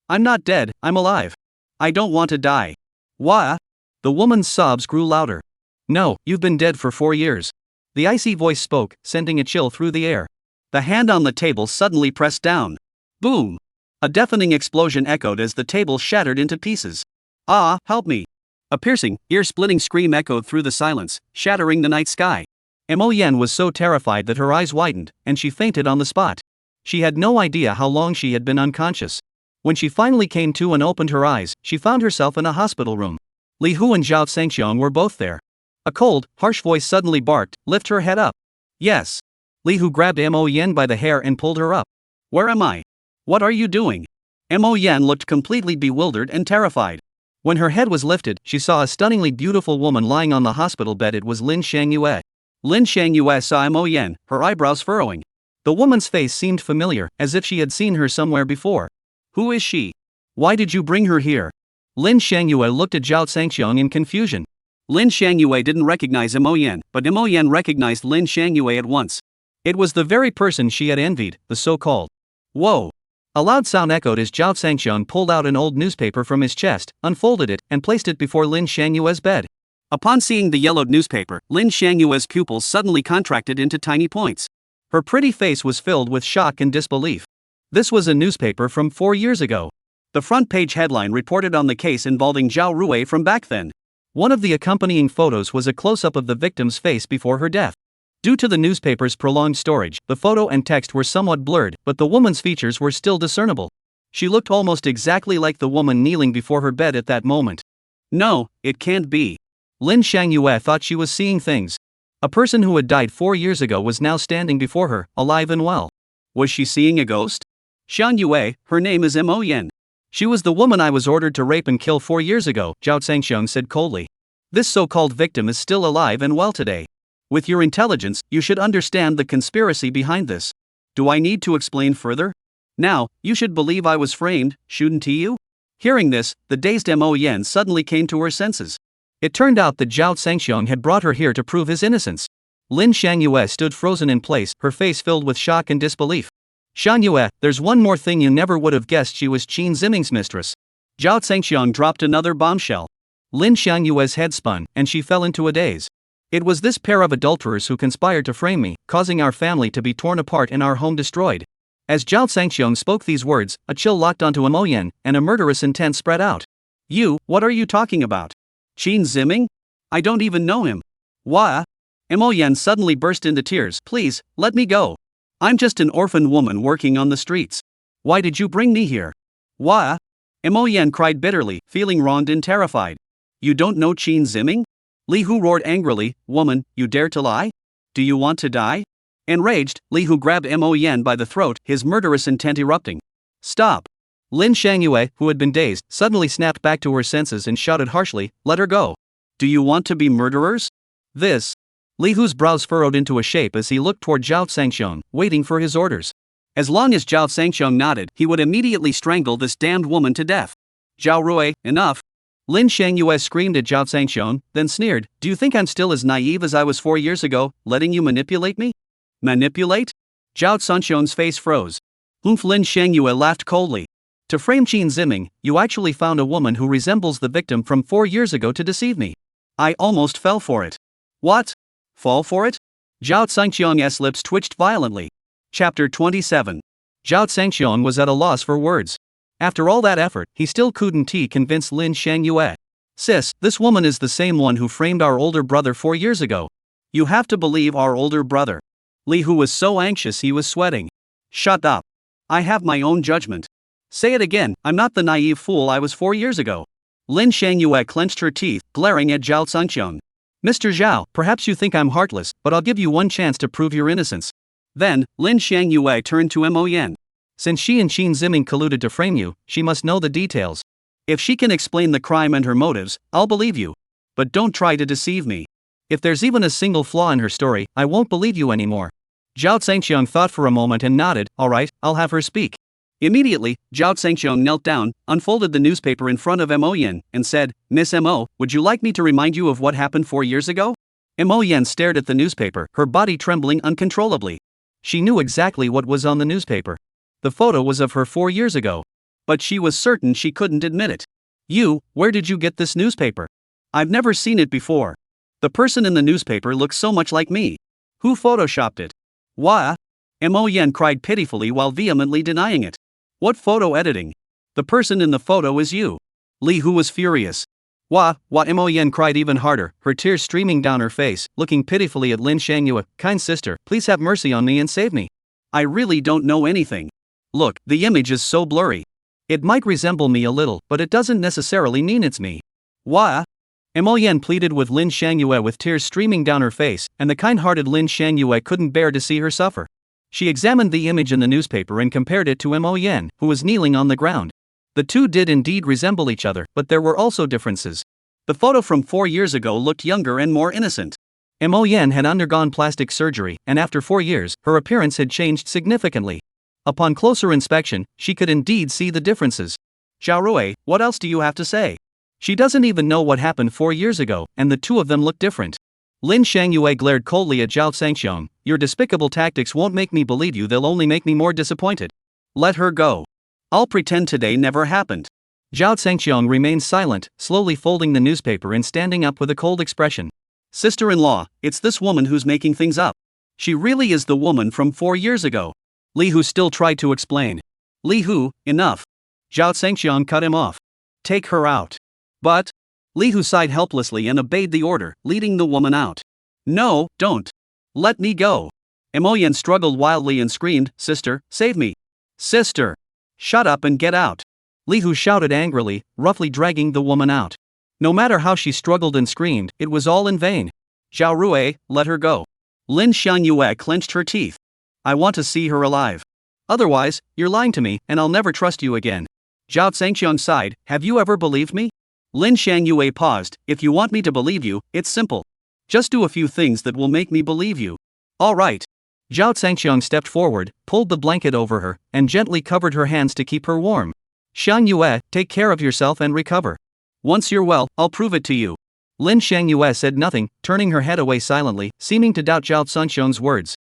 I'm not dead, I'm alive. I don't want to die. Wah? The woman's sobs grew louder. No, you've been dead for 4 years. The icy voice spoke, sending a chill through the air. The hand on the table suddenly pressed down. Boom! A deafening explosion echoed as the table shattered into pieces. Ah, help me! A piercing, ear-splitting scream echoed through the silence, shattering the night sky. Mo Yan was so terrified that her eyes widened, and she fainted on the spot. She had no idea how long she had been unconscious. When she finally came to and opened her eyes, she found herself in a hospital room. Li Hu and Zhao Sanxiong were both there. A cold, harsh voice suddenly barked, "Lift her head up." Yes. Li Hu grabbed Mo Yan by the hair and pulled her up. Where am I? What are you doing? Mo Yan looked completely bewildered and terrified. When her head was lifted, she saw a stunningly beautiful woman lying on the hospital bed. It was Lin Shangyue. Lin Shangyue saw Mo Yan, her eyebrows furrowing. The woman's face seemed familiar, as if she had seen her somewhere before. Who is she? Why did you bring her here? Lin Shangyue looked at Zhao Sangxiong in confusion. Lin Shangyue didn't recognize Mo Yan, but Mo Yan recognized Lin Shangyue at once. It was the very person she had envied, the so-called. Whoa! A loud sound echoed as Zhao Sangxiong pulled out an old newspaper from his chest, unfolded it, and placed it before Lin Shangyue's bed. Upon seeing the yellowed newspaper, Lin Shangyue's pupils suddenly contracted into tiny points. Her pretty face was filled with shock and disbelief. This was a newspaper from 4 years ago. The front page headline reported on the case involving Zhao Rui from back then. One of the accompanying photos was a close-up of the victim's face before her death. Due to the newspaper's prolonged storage, the photo and text were somewhat blurred, but the woman's features were still discernible. She looked almost exactly like the woman kneeling before her bed at that moment. No, it can't be. Lin Shangyue thought she was seeing things. A person who had died 4 years ago was now standing before her, alive and well. Was she seeing a ghost? Shangyue, her name is Mo Yan. She was the woman I was ordered to rape and kill 4 years ago, Zhao Sangxiong said coldly. This so-called victim is still alive and well today. With your intelligence, you should understand the conspiracy behind this. Do I need to explain further? Now, you should believe I was framed, shouldn't you? Hearing this, the dazed Mo Yan suddenly came to her senses. It turned out that Zhao Sangxiong had brought her here to prove his innocence. Lin Shangyue stood frozen in place, her face filled with shock and disbelief. Shangyue, there's one more thing you never would have guessed, she was Qin Ziming's mistress. Zhao Sangxiong dropped another bombshell. Lin Shangyue's head spun, and she fell into a daze. It was this pair of adulterers who conspired to frame me, causing our family to be torn apart and our home destroyed. As Zhao Sangxiong spoke these words, a chill locked onto Mo Yan, and a murderous intent spread out. You, what are you talking about? Qin Ziming? I don't even know him. Why? Mo Yan suddenly burst into tears. Please, let me go. I'm just an orphan woman working on the streets. Why did you bring me here? Why? Mo Yan cried bitterly, feeling wronged and terrified. You don't know Qin Ziming? Li Hu roared angrily. Woman, you dare to lie? Do you want to die? Enraged, Li Hu grabbed Mo Yan by the throat, his murderous intent erupting. Stop! Lin Shangyue, who had been dazed, suddenly snapped back to her senses and shouted harshly, let her go. Do you want to be murderers? This. Li Hu's brows furrowed into a shape as he looked toward Zhao Sangxiong, waiting for his orders. As long as Zhao Sangxiong nodded, he would immediately strangle this damned woman to death. Zhao Rui, enough! Lin Shangyue screamed at Zhao Sangxiong, then sneered, do you think I'm still as naive as I was 4 years ago, letting you manipulate me? Manipulate? Zhao Sangxiong's face froze. Lin Shangyue laughed coldly. To frame Qin Ziming, you actually found a woman who resembles the victim from 4 years ago to deceive me. I almost fell for it. What? Fall for it? Zhao Sangxiong's lips twitched violently. Chapter 27. Zhao Sangxiong was at a loss for words. After all that effort, he still couldn't convince Lin Shangyue. Sis, this woman is the same one who framed our older brother 4 years ago. You have to believe our older brother. Li Hu was so anxious he was sweating. Shut up. I have my own judgment. Say it again, I'm not the naive fool I was 4 years ago. Lin Shangyue clenched her teeth, glaring at Zhao Sangxiong. Mr. Zhao, perhaps you think I'm heartless, but I'll give you one chance to prove your innocence. Then, Lin Shangyue turned to Mo Yan. Since she and Qin Ziming colluded to frame you, she must know the details. If she can explain the crime and her motives, I'll believe you. But don't try to deceive me. If there's even a single flaw in her story, I won't believe you anymore. Zhao Sangxiong thought for a moment and nodded, all right, I'll have her speak. Immediately, Zhao Sangxiong knelt down, unfolded the newspaper in front of Mo Yan, and said, Miss Mo, would you like me to remind you of what happened 4 years ago? Mo Yan stared at the newspaper, her body trembling uncontrollably. She knew exactly what was on the newspaper. The photo was of her 4 years ago. But she was certain she couldn't admit it. You, where did you get this newspaper? I've never seen it before. The person in the newspaper looks so much like me. Who photoshopped it? Why? Mo Yan cried pitifully while vehemently denying it. What photo editing? The person in the photo is you. Li Hu was furious. Wah, Mo Yan cried even harder, her tears streaming down her face, looking pitifully at Lin Shangyue. Kind sister, please have mercy on me and save me. I really don't know anything. Look, the image is so blurry. It might resemble me a little, but it doesn't necessarily mean it's me. Why? Mo Yan pleaded with Lin Shangyue with tears streaming down her face, and the kind-hearted Lin Shangyue couldn't bear to see her suffer. She examined the image in the newspaper and compared it to Mo Yan, who was kneeling on the ground. The two did indeed resemble each other, but there were also differences. The photo from 4 years ago looked younger and more innocent. Mo Yan had undergone plastic surgery, and after 4 years, her appearance had changed significantly. Upon closer inspection, she could indeed see the differences. Zhao Rui, what else do you have to say? She doesn't even know what happened 4 years ago, and the two of them look different. Lin Shangyue glared coldly at Zhao Sangxiong. Your despicable tactics won't make me believe you, they'll only make me more disappointed. Let her go. I'll pretend today never happened. Zhao Sangxiong remained silent, slowly folding the newspaper and standing up with a cold expression. Sister-in-law, it's this woman who's making things up. She really is the woman from 4 years ago. Li Hu still tried to explain. Li Hu, enough. Zhao Sangxiong cut him off. Take her out. But Li Hu sighed helplessly and obeyed the order, leading the woman out. No, don't. Let me go. Emoyen struggled wildly and screamed, Sister, save me. Sister. Shut up and get out. Li Hu shouted angrily, roughly dragging the woman out. No matter how she struggled and screamed, it was all in vain. Zhao Rui, let her go. Lin Shangyue clenched her teeth. I want to see her alive. Otherwise, you're lying to me, and I'll never trust you again. Zhao Sangxiong sighed, have you ever believed me? Lin Shangyue paused, if you want me to believe you, it's simple. Just do a few things that will make me believe you. All right. Zhao Sangxiong stepped forward, pulled the blanket over her, and gently covered her hands to keep her warm. Shangyue, take care of yourself and recover. Once you're well, I'll prove it to you. Lin Shangyue said nothing, turning her head away silently, seeming to doubt Zhao Sangxiong's words.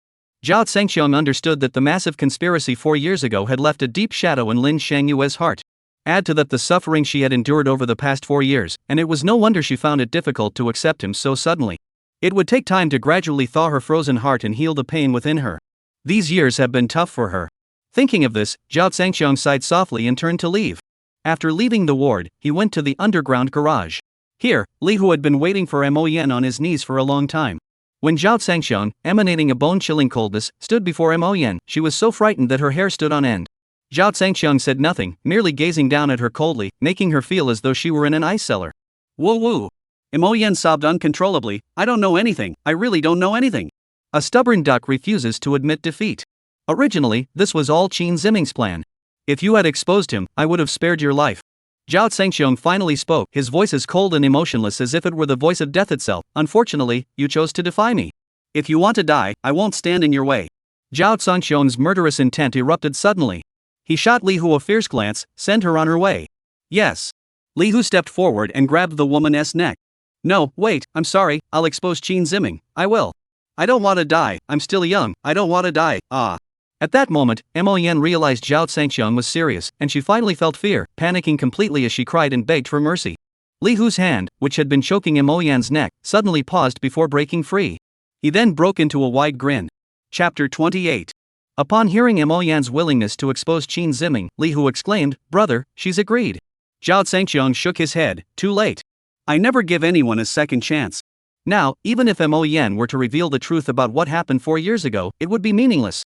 Zhao Sangxiong understood that the massive conspiracy 4 years ago had left a deep shadow in Lin Shangyue's heart. Add to that the suffering she had endured over the past 4 years, and it was no wonder she found it difficult to accept him so suddenly. It would take time to gradually thaw her frozen heart and heal the pain within her. These years have been tough for her. Thinking of this, Zhao Sangxiong sighed softly and turned to leave. After leaving the ward, he went to the underground garage. Here, Li Hu had been waiting for Mo Yan on his knees for a long time. When Zhao Sangxiong, emanating a bone-chilling coldness, stood before Mo Yan, she was so frightened that her hair stood on end. Zhao Sangxiong said nothing, merely gazing down at her coldly, making her feel as though she were in an ice cellar. Woo woo. Mo Yan sobbed uncontrollably, I don't know anything, I really don't know anything. A stubborn duck refuses to admit defeat. Originally, this was all Qin Ziming's plan. If you had exposed him, I would have spared your life. Zhao Sangxiong finally spoke, his voice as cold and emotionless as if it were the voice of death itself. Unfortunately, you chose to defy me. If you want to die, I won't stand in your way. Zhao Sangxiong's murderous intent erupted suddenly. He shot Li Hu a fierce glance, sent her on her way. Yes. Li Hu stepped forward and grabbed the woman's neck. No, wait, I'm sorry, I'll expose Qin Ziming, I will. I don't want to die, I'm still young, I don't want to die, ah. At that moment, Mo Yan realized Zhao Sangxiong was serious, and she finally felt fear, panicking completely as she cried and begged for mercy. Li Hu's hand, which had been choking Mo Yan's neck, suddenly paused before breaking free. He then broke into a wide grin. Chapter 28. Upon hearing Mo Yan's willingness to expose Qin Ziming, Li Hu exclaimed, Brother, she's agreed. Zhao Sangxiong shook his head, too late. I never give anyone a second chance. Now, even if Mo Yan were to reveal the truth about what happened 4 years ago, it would be meaningless.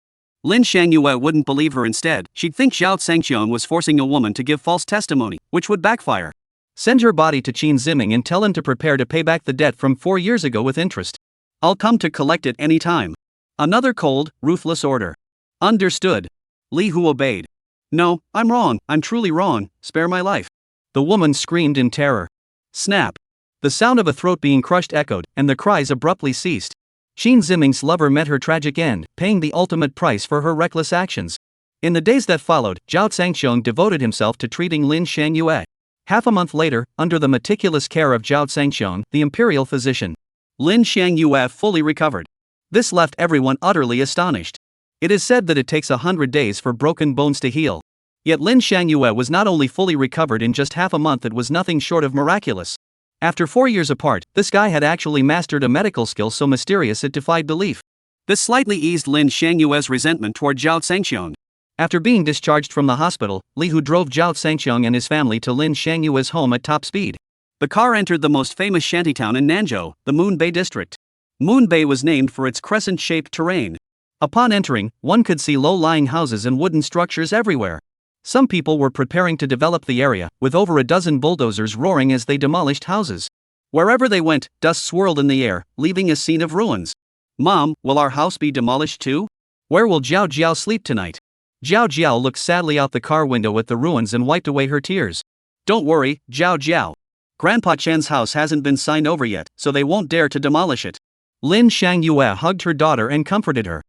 Lin Shangyue wouldn't believe her. Instead, she'd think Zhao Sangxiong was forcing a woman to give false testimony, which would backfire. Send her body to Qin Ziming and tell him to prepare to pay back the debt from 4 years ago with interest. I'll come to collect it any time. Another cold, ruthless order. Understood. Li Hu obeyed. No, I'm wrong, I'm truly wrong, spare my life. The woman screamed in terror. Snap. The sound of a throat being crushed echoed, and the cries abruptly ceased. Qin Ziming's lover met her tragic end, paying the ultimate price for her reckless actions. In the days that followed, Zhao Sangxiong devoted himself to treating Lin Shangyue. Half a month later, under the meticulous care of Zhao Sangxiong, the imperial physician, Lin Shangyue fully recovered. This left everyone utterly astonished. It is said that it takes 100 days for broken bones to heal. Yet Lin Shangyue was not only fully recovered in just half a month, it was nothing short of miraculous. After 4 years apart, this guy had actually mastered a medical skill so mysterious it defied belief. This slightly eased Lin Shangyue's resentment toward Zhao Sangxiong. After being discharged from the hospital, Li Hu drove Zhao Sangxiong and his family to Lin Shangyue's home at top speed. The car entered the most famous shantytown in Nanzhou, the Moon Bay district. Moon Bay was named for its crescent-shaped terrain. Upon entering, one could see low-lying houses and wooden structures everywhere. Some people were preparing to develop the area, with over a dozen bulldozers roaring as they demolished houses. Wherever they went, dust swirled in the air, leaving a scene of ruins. Mom, will our house be demolished too? Where will Jiao Jiao sleep tonight? Jiao Jiao looked sadly out the car window at the ruins and wiped away her tears. Don't worry, Jiao Jiao. Grandpa Chen's house hasn't been signed over yet, so they won't dare to demolish it. Lin Shangyue hugged her daughter and comforted her.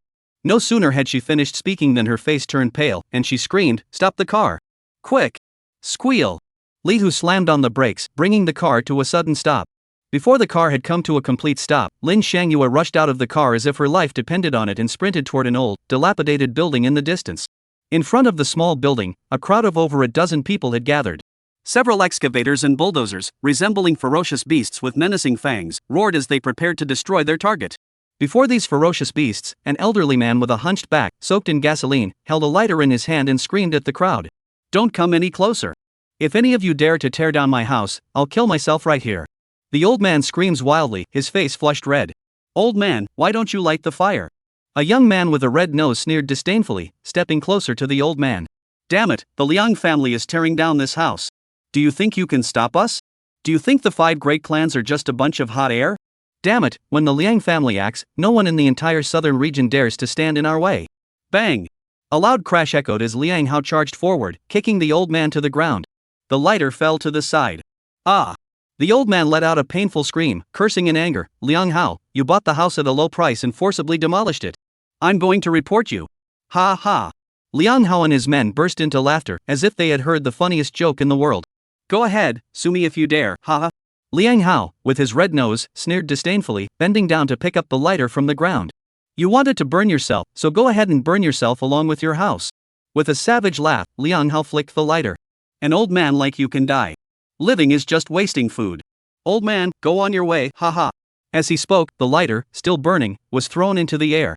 No sooner had she finished speaking than her face turned pale, and she screamed, Stop the car! Quick! Squeal! Li Hu slammed on the brakes, bringing the car to a sudden stop. Before the car had come to a complete stop, Lin Shangyue rushed out of the car as if her life depended on it and sprinted toward an old, dilapidated building in the distance. In front of the small building, a crowd of over a dozen people had gathered. Several excavators and bulldozers, resembling ferocious beasts with menacing fangs, roared as they prepared to destroy their target. Before these ferocious beasts, an elderly man with a hunched back, soaked in gasoline, held a lighter in his hand and screamed at the crowd. "Don't come any closer. If any of you dare to tear down my house, I'll kill myself right here." The old man screams wildly, his face flushed red. "Old man, why don't you light the fire?" A young man with a red nose sneered disdainfully, stepping closer to the old man. "Damn it, the Liang family is tearing down this house. Do you think you can stop us? Do you think the 5 great clans are just a bunch of hot air? Damn it, when the Liang family acts, no one in the entire southern region dares to stand in our way." Bang! A loud crash echoed as Liang Hao charged forward, kicking the old man to the ground. The lighter fell to the side. "Ah!" The old man let out a painful scream, cursing in anger. "Liang Hao, you bought the house at a low price and forcibly demolished it. I'm going to report you." "Ha ha!" Liang Hao and his men burst into laughter, as if they had heard the funniest joke in the world. "Go ahead, sue me if you dare, ha ha." Liang Hao, with his red nose, sneered disdainfully, bending down to pick up the lighter from the ground. "You wanted to burn yourself, so go ahead and burn yourself along with your house." With a savage laugh, Liang Hao flicked the lighter. "An old man like you can die. Living is just wasting food. Old man, go on your way, ha ha." As he spoke, the lighter, still burning, was thrown into the air.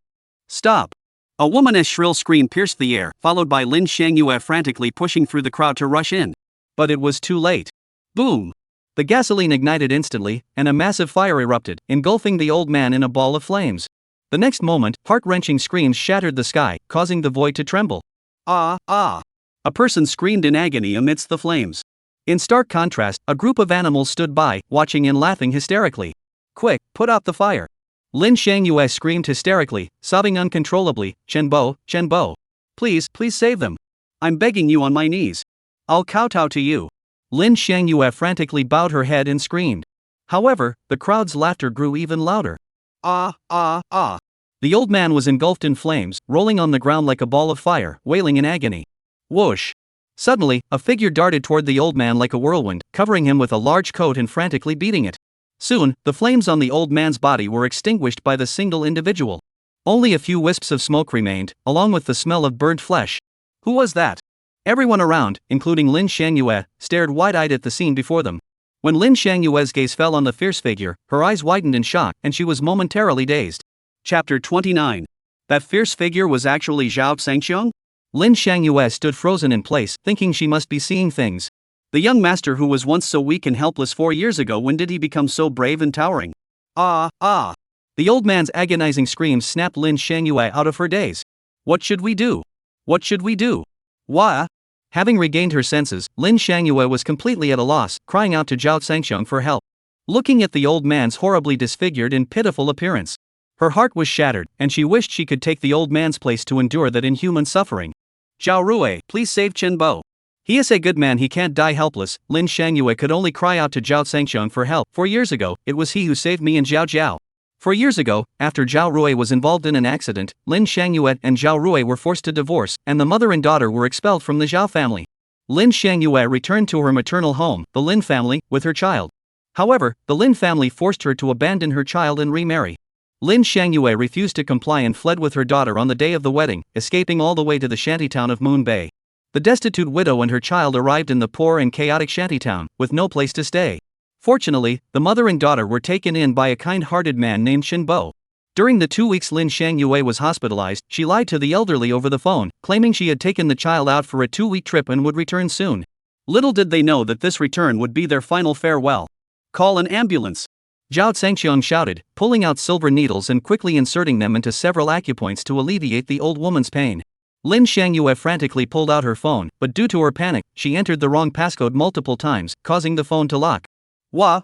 "Stop!" A woman's shrill scream pierced the air, followed by Lin Shangyue frantically pushing through the crowd to rush in. But it was too late. Boom! The gasoline ignited instantly, and a massive fire erupted, engulfing the old man in a ball of flames. The next moment, heart-wrenching screams shattered the sky, causing the void to tremble. "Ah, ah!" A person screamed in agony amidst the flames. In stark contrast, a group of animals stood by, watching and laughing hysterically. "Quick, put out the fire!" Lin Shangyue screamed hysterically, sobbing uncontrollably. "Chen Bo, please save them. I'm begging you on my knees. I'll kowtow to you." Lin Shangyue frantically bowed her head and screamed. However, the crowd's laughter grew even louder. "Ah, ah, ah!" The old man was engulfed in flames, rolling on the ground like a ball of fire, wailing in agony. Whoosh! Suddenly, a figure darted toward the old man like a whirlwind, covering him with a large coat and frantically beating it. Soon, the flames on the old man's body were extinguished by the single individual. Only a few wisps of smoke remained, along with the smell of burnt flesh. Who was that? Everyone around, including Lin Shangyue, stared wide-eyed at the scene before them. When Lin Shangyue's gaze fell on the fierce figure, her eyes widened in shock, and she was momentarily dazed. Chapter 29. That fierce figure was actually Zhao Zhangqiang? Lin Shangyue stood frozen in place, thinking she must be seeing things. The young master who was once so weak and helpless 4 years ago, when did he become so brave and towering? "Ah, ah!" The old man's agonizing screams snapped Lin Shangyue out of her daze. "What should we do? What should we do? Why?" Having regained her senses, Lin Shangyue was completely at a loss, crying out to Zhao Zhangqiang for help. Looking at the old man's horribly disfigured and pitiful appearance, her heart was shattered, and she wished she could take the old man's place to endure that inhuman suffering. "Zhao Rui, please save Chen Bo. He is a good man, he can't die helpless." Lin Shangyue could only cry out to Zhao Zhangqiang for help. 4 years ago, it was he who saved me and Zhao Jiao. 4 years ago, after Zhao Rui was involved in an accident, Lin Shangyue and Zhao Rui were forced to divorce, and the mother and daughter were expelled from the Zhao family. Lin Shangyue returned to her maternal home, the Lin family, with her child. However, the Lin family forced her to abandon her child and remarry. Lin Shangyue refused to comply and fled with her daughter on the day of the wedding, escaping all the way to the shantytown of Moon Bay. The destitute widow and her child arrived in the poor and chaotic shantytown, with no place to stay. Fortunately, the mother and daughter were taken in by a kind-hearted man named Shin Bo. During the 2 weeks Lin Shangyue was hospitalized, she lied to the elderly over the phone, claiming she had taken the child out for a 2-week trip and would return soon. Little did they know that this return would be their final farewell. "Call an ambulance!" Zhao Zhangqiang shouted, pulling out silver needles and quickly inserting them into several acupoints to alleviate the old woman's pain. Lin Shangyue frantically pulled out her phone, but due to her panic, she entered the wrong passcode multiple times, causing the phone to lock. Wah!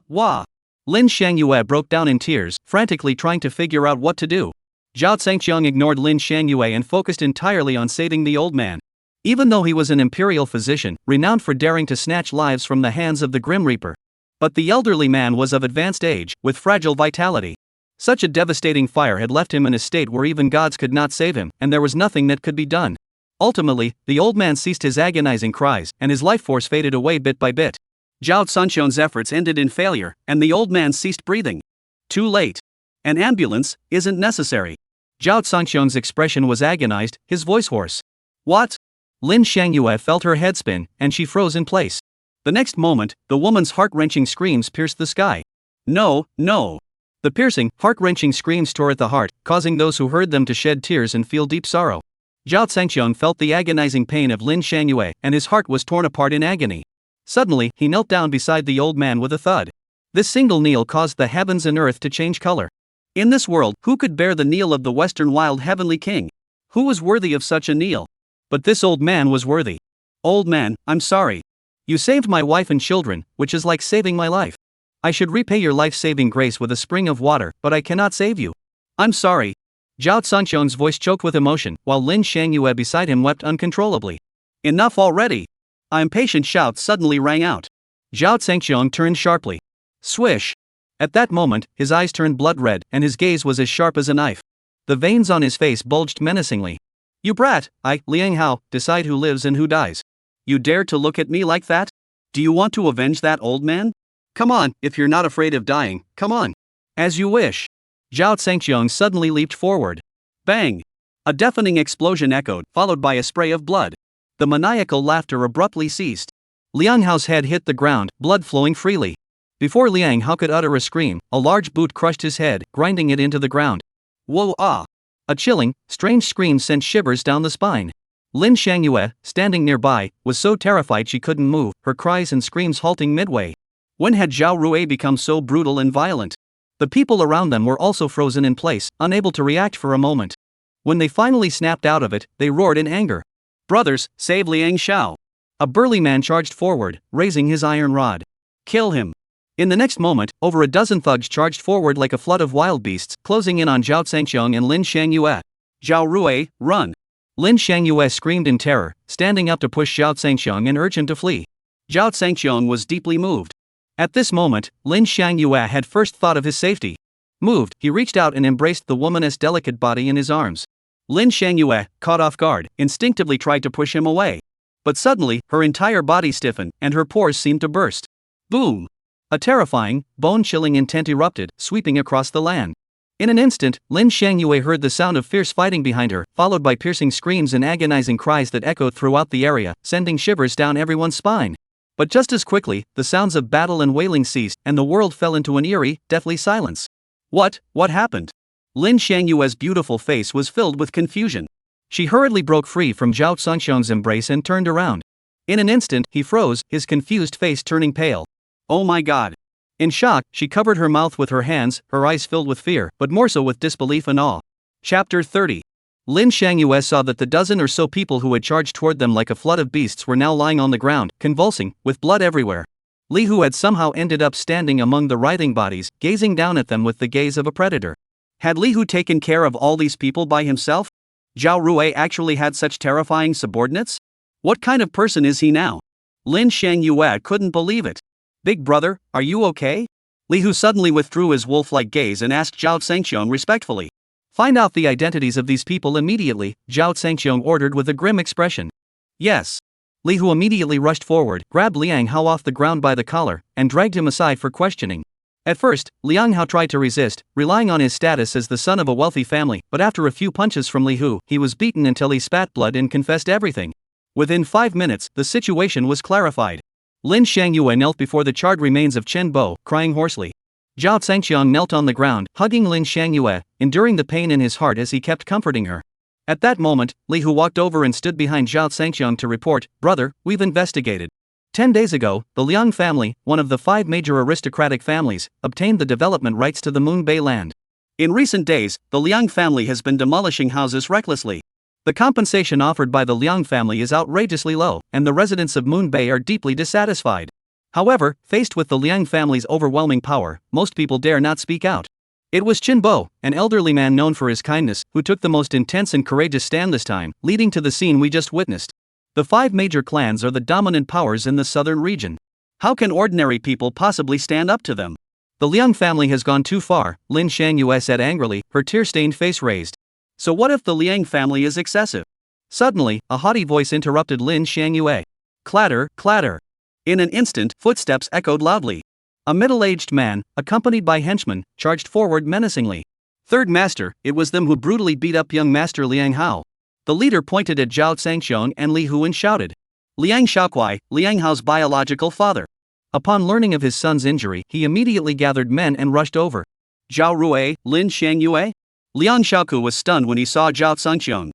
Lin Shangyue broke down in tears, frantically trying to figure out what to do. Zhao Zhangqiang ignored Lin Shangyue and focused entirely on saving the old man. Even though he was an imperial physician, renowned for daring to snatch lives from the hands of the Grim Reaper. But the elderly man was of advanced age, with fragile vitality. Such a devastating fire had left him in a state where even gods could not save him, and there was nothing that could be done. Ultimately, the old man ceased his agonizing cries, and his life force faded away bit by bit. Zhao Sanxiong's efforts ended in failure, and the old man ceased breathing. Too late. An ambulance isn't necessary. Zhao Sanxiong's expression was agonized, his voice hoarse. What? Lin Shangyue felt her head spin, and she froze in place. The next moment, the woman's heart-wrenching screams pierced the sky. No, no. The piercing, heart-wrenching screams tore at the heart, causing those who heard them to shed tears and feel deep sorrow. Zhao Sanxiong felt the agonizing pain of Lin Shangyue, and his heart was torn apart in agony. Suddenly, he knelt down beside the old man with a thud. This single kneel caused the heavens and earth to change color. In this world, who could bear the kneel of the Western wild heavenly king? Who was worthy of such a kneel? But this old man was worthy. Old man, I'm sorry. You saved my wife and children, which is like saving my life. I should repay your life-saving grace with a spring of water, but I cannot save you. I'm sorry. Zhao Sanxiong's voice choked with emotion, while Lin Shangyue beside him wept uncontrollably. Enough already! An impatient shout suddenly rang out. Zhao Sanxiong turned sharply. Swish! At that moment, his eyes turned blood red, and his gaze was as sharp as a knife. The veins on his face bulged menacingly. You brat, Liang Hao, decide who lives and who dies. You dare to look at me like that? Do you want to avenge that old man? Come on, if you're not afraid of dying, come on. As you wish. Zhao Sanxiong suddenly leaped forward. Bang! A deafening explosion echoed, followed by a spray of blood. The maniacal laughter abruptly ceased. Liang Hao's head hit the ground, blood flowing freely. Before Liang Hao could utter a scream, a large boot crushed his head, grinding it into the ground. Whoa ah! A chilling, strange scream sent shivers down the spine. Lin Shangyue, standing nearby, was so terrified she couldn't move, her cries and screams halting midway. When had Zhao Rui become so brutal and violent? The people around them were also frozen in place, unable to react for a moment. When they finally snapped out of it, they roared in anger. Brothers, save Liang Xiao! A burly man charged forward, raising his iron rod. Kill him! In the next moment, over a dozen thugs charged forward like a flood of wild beasts, closing in on Zhao Sanxiong and Lin Shangyue. Zhao Rui, run! Lin Shangyue screamed in terror, standing up to push Zhao Sanxiong and urge him to flee. Zhao Sanxiong was deeply moved. At this moment, Lin Shangyue had first thought of his safety. Moved, he reached out and embraced the woman's delicate body in his arms. Lin Shangyue, caught off guard, instinctively tried to push him away. But suddenly, her entire body stiffened, and her pores seemed to burst. Boom! A terrifying, bone-chilling intent erupted, sweeping across the land. In an instant, Lin Shangyue heard the sound of fierce fighting behind her, followed by piercing screams and agonizing cries that echoed throughout the area, sending shivers down everyone's spine. But just as quickly, the sounds of battle and wailing ceased, and the world fell into an eerie, deathly silence. What happened? Lin Shangyue's beautiful face was filled with confusion. She hurriedly broke free from Zhao Sanxiong's embrace and turned around. In an instant, he froze, his confused face turning pale. Oh my god! In shock, she covered her mouth with her hands, her eyes filled with fear, but more so with disbelief and awe. Chapter 30. Lin Shangyue saw that the dozen or so people who had charged toward them like a flood of beasts were now lying on the ground, convulsing, with blood everywhere. Li Hu had somehow ended up standing among the writhing bodies, gazing down at them with the gaze of a predator. Had Li Hu taken care of all these people by himself? Zhao Rui actually had such terrifying subordinates? What kind of person is he now? Lin Shangyue couldn't believe it. Big brother, are you okay? Li Hu suddenly withdrew his wolf-like gaze and asked Zhao Sanxiong respectfully. Find out the identities of these people immediately, Zhao Sanxiong ordered with a grim expression. Yes. Li Hu immediately rushed forward, grabbed Liang Hao off the ground by the collar, and dragged him aside for questioning. At first, Liang Hao tried to resist, relying on his status as the son of a wealthy family, but after a few punches from Li Hu, he was beaten until he spat blood and confessed everything. Within 5 minutes, the situation was clarified. Lin Shangyue knelt before the charred remains of Chen Bo, crying hoarsely. Zhao Sanxiong knelt on the ground, hugging Lin Shangyue, enduring the pain in his heart as he kept comforting her. At that moment, Li Hu walked over and stood behind Zhao Sanxiong to report, "Brother, we've investigated. 10 days ago, the Liang family, one of the 5 major aristocratic families, obtained the development rights to the Moon Bay land. In recent days, the Liang family has been demolishing houses recklessly. The compensation offered by the Liang family is outrageously low, and the residents of Moon Bay are deeply dissatisfied. However, faced with the Liang family's overwhelming power, most people dare not speak out. It was Chen Bo, an elderly man known for his kindness, who took the most intense and courageous stand this time, leading to the scene we just witnessed. The 5 major clans are the dominant powers in the southern region. How can ordinary people possibly stand up to them? The Liang family has gone too far, Lin Shangyue said angrily, her tear-stained face raised. So what if the Liang family is excessive? Suddenly, a haughty voice interrupted Lin Xiangyue. Clatter, clatter. In an instant, footsteps echoed loudly. A middle-aged man, accompanied by henchmen, charged forward menacingly. Third Master, it was them who brutally beat up young Master Liang Hao. The leader pointed at Zhao Zhangxiong and Li Hu and shouted. Liang Shaokuai, Liang Hao's biological father. Upon learning of his son's injury, he immediately gathered men and rushed over. Zhao Rui, Lin Xiangyue? Liang Shaoku was stunned when he saw Zhao Zhangxiong.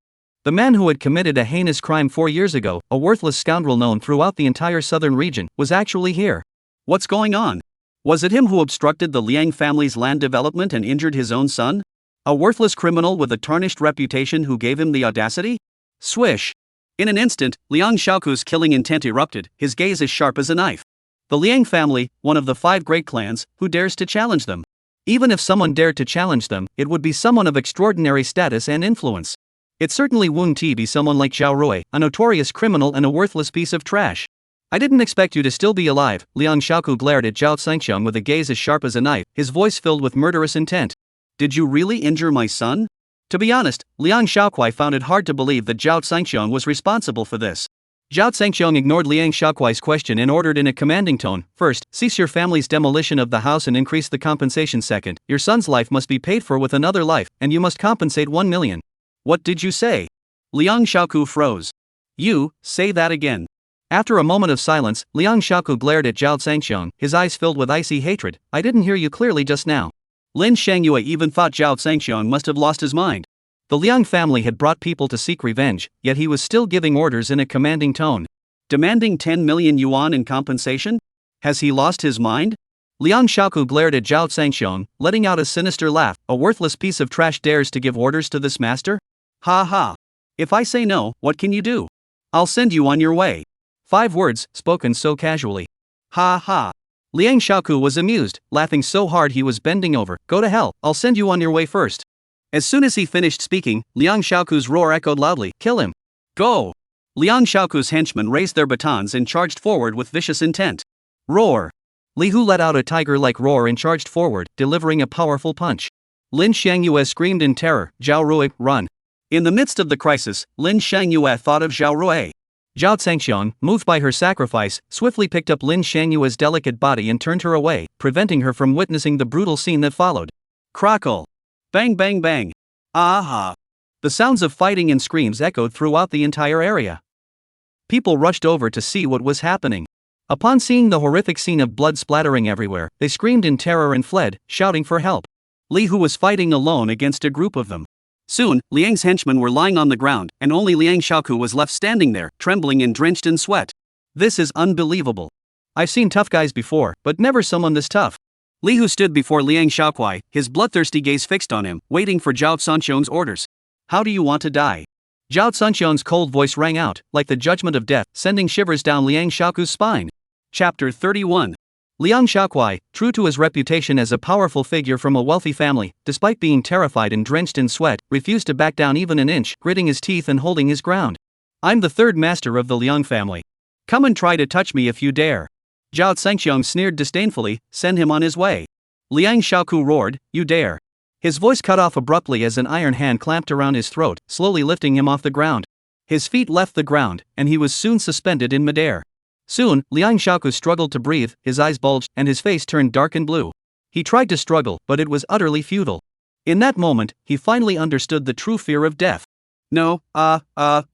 The man who had committed a heinous crime 4 years ago, a worthless scoundrel known throughout the entire southern region, was actually here. What's going on? Was it him who obstructed the Liang family's land development and injured his own son? A worthless criminal with a tarnished reputation who gave him the audacity? Swish! In an instant, Liang Shaoku's killing intent erupted, his gaze as sharp as a knife. The Liang family, one of the 5 great clans, who dares to challenge them? Even if someone dared to challenge them, it would be someone of extraordinary status and influence. It certainly wouldn't be someone like Zhao Rui, a notorious criminal and a worthless piece of trash. I didn't expect you to still be alive. Liang Shaoku glared at Zhao Zhangxiong with a gaze as sharp as a knife, his voice filled with murderous intent. Did you really injure my son? To be honest, Liang Shaokuai found it hard to believe that Zhao Zhangxiong was responsible for this. Zhao Zhangxiong ignored Liang Shaokuai's question and ordered in a commanding tone, first, cease your family's demolition of the house and increase the compensation. Second, your son's life must be paid for with another life, and you must compensate 1 million. What did you say? Liang Shaoku froze. You, say that again. After a moment of silence, Liang Shaoku glared at Zhao Zhangxiong, his eyes filled with icy hatred. I didn't hear you clearly just now. Lin Xiangyue even thought Zhao Zhangxiong must have lost his mind. The Liang family had brought people to seek revenge, yet he was still giving orders in a commanding tone. Demanding 10 million yuan in compensation? Has he lost his mind? Liang Shaoku glared at Zhao Zhangxiong, letting out a sinister laugh. A worthless piece of trash dares to give orders to this master? Ha ha. If I say no, what can you do? I'll send you on your way. 5 words, spoken so casually. Ha ha. Liang Shaoku was amused, laughing so hard he was bending over. Go to hell, I'll send you on your way first. As soon as he finished speaking, Liang Shaoku's roar echoed loudly. Kill him. Go. Liang Shaoku's henchmen raised their batons and charged forward with vicious intent. Roar. Li Hu let out a tiger-like roar and charged forward, delivering a powerful punch. Lin Xiangyue screamed in terror. Zhao Rui, run. In the midst of the crisis, Lin Xiangyue thought of Zhao Rui. Zhao Zhangxiong, moved by her sacrifice, swiftly picked up Lin Xiangyue's delicate body and turned her away, preventing her from witnessing the brutal scene that followed. Crackle. Bang bang bang. Aha. The sounds of fighting and screams echoed throughout the entire area. People rushed over to see what was happening. Upon seeing the horrific scene of blood splattering everywhere, they screamed in terror and fled, shouting for help. Li Hu was fighting alone against a group of them. Soon, Liang's henchmen were lying on the ground, and only Liang Shaoku was left standing there, trembling and drenched in sweat. This is unbelievable. I've seen tough guys before, but never someone this tough. Li Hu stood before Liang Shaokuai, his bloodthirsty gaze fixed on him, waiting for Zhao Zhangxiong's orders. How do you want to die? Zhao Zhangxiong's cold voice rang out, like the judgment of death, sending shivers down Liang Shaoku's spine. Chapter 31. Liang Shaokuai, true to his reputation as a powerful figure from a wealthy family, despite being terrified and drenched in sweat, refused to back down even an inch, gritting his teeth and holding his ground. I'm the 3rd master of the Liang family. Come and try to touch me if you dare. Zhao Zhangxiong sneered disdainfully. Send him on his way. Liang Shaoku roared, you dare. His voice cut off abruptly as an iron hand clamped around his throat, slowly lifting him off the ground. His feet left the ground, and he was soon suspended in midair. Soon, Liang Shaoku struggled to breathe, his eyes bulged, and his face turned dark and blue. He tried to struggle, but it was utterly futile. In that moment, he finally understood the true fear of death. No,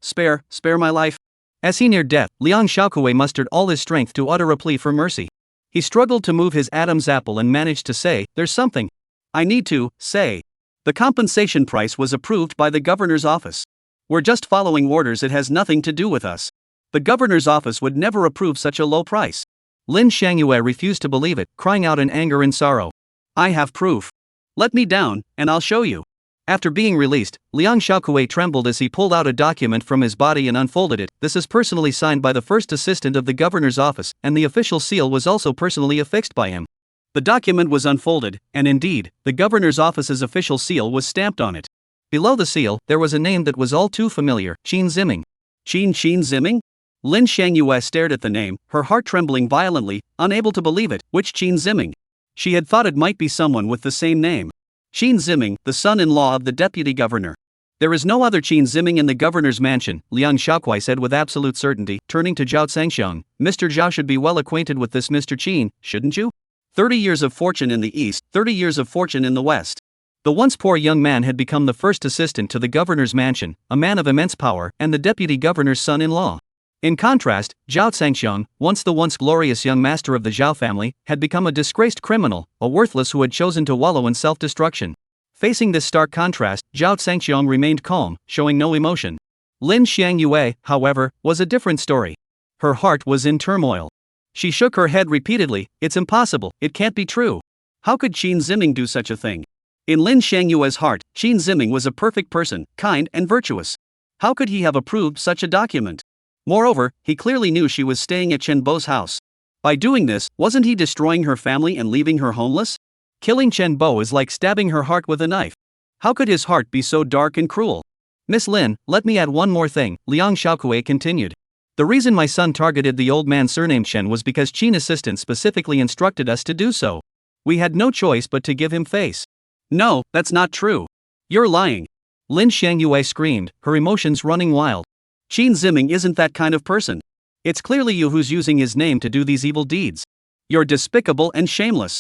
spare my life. As he neared death, Liang Shaokuai mustered all his strength to utter a plea for mercy. He struggled to move his Adam's apple and managed to say, there's something I need to say. The compensation price was approved by the governor's office. We're just following orders, it has nothing to do with us. The governor's office would never approve such a low price. Lin Xiangyue refused to believe it, crying out in anger and sorrow. I have proof. Let me down, and I'll show you. After being released, Liang Shaokuai trembled as he pulled out a document from his body and unfolded it. This is personally signed by the first assistant of the governor's office, and the official seal was also personally affixed by him. The document was unfolded, and indeed, the governor's office's official seal was stamped on it. Below the seal, there was a name that was all too familiar, Qin Ziming. Qin Ziming? Lin Xiangyue stared at the name, her heart trembling violently, unable to believe it. Which Qin Ziming? She had thought it might be someone with the same name. Qin Ziming, the son-in-law of the deputy governor. There is no other Qin Ziming in the governor's mansion, Liang Xiaokuai said with absolute certainty, turning to Zhao Zhangxiang. Mr. Zhao should be well acquainted with this Mr. Qin, shouldn't you? 30 years of fortune in the east, 30 years of fortune in the west. The once poor young man had become the first assistant to the governor's mansion, a man of immense power, and the deputy governor's son-in-law. In contrast, Zhao Zhangxiang, once glorious young master of the Zhao family, had become a disgraced criminal, a worthless who had chosen to wallow in self-destruction. Facing this stark contrast, Zhao Zhangxiang remained calm, showing no emotion. Lin Xiangyue, however, was a different story. Her heart was in turmoil. She shook her head repeatedly. It's impossible, it can't be true. How could Qin Ziming do such a thing? In Lin Xiangyue's heart, Qin Ziming was a perfect person, kind and virtuous. How could he have approved such a document? Moreover, he clearly knew she was staying at Chen Bo's house. By doing this, wasn't he destroying her family and leaving her homeless? Killing Chen Bo is like stabbing her heart with a knife. How could his heart be so dark and cruel? Miss Lin, let me add one more thing, Liang Xiaokuei continued. The reason my son targeted the old man surnamed Chen was because Qin assistant specifically instructed us to do so. We had no choice but to give him face. No, that's not true. You're lying. Lin Xiangyue screamed, her emotions running wild. Qin Ziming isn't that kind of person. It's clearly you who's using his name to do these evil deeds. You're despicable and shameless.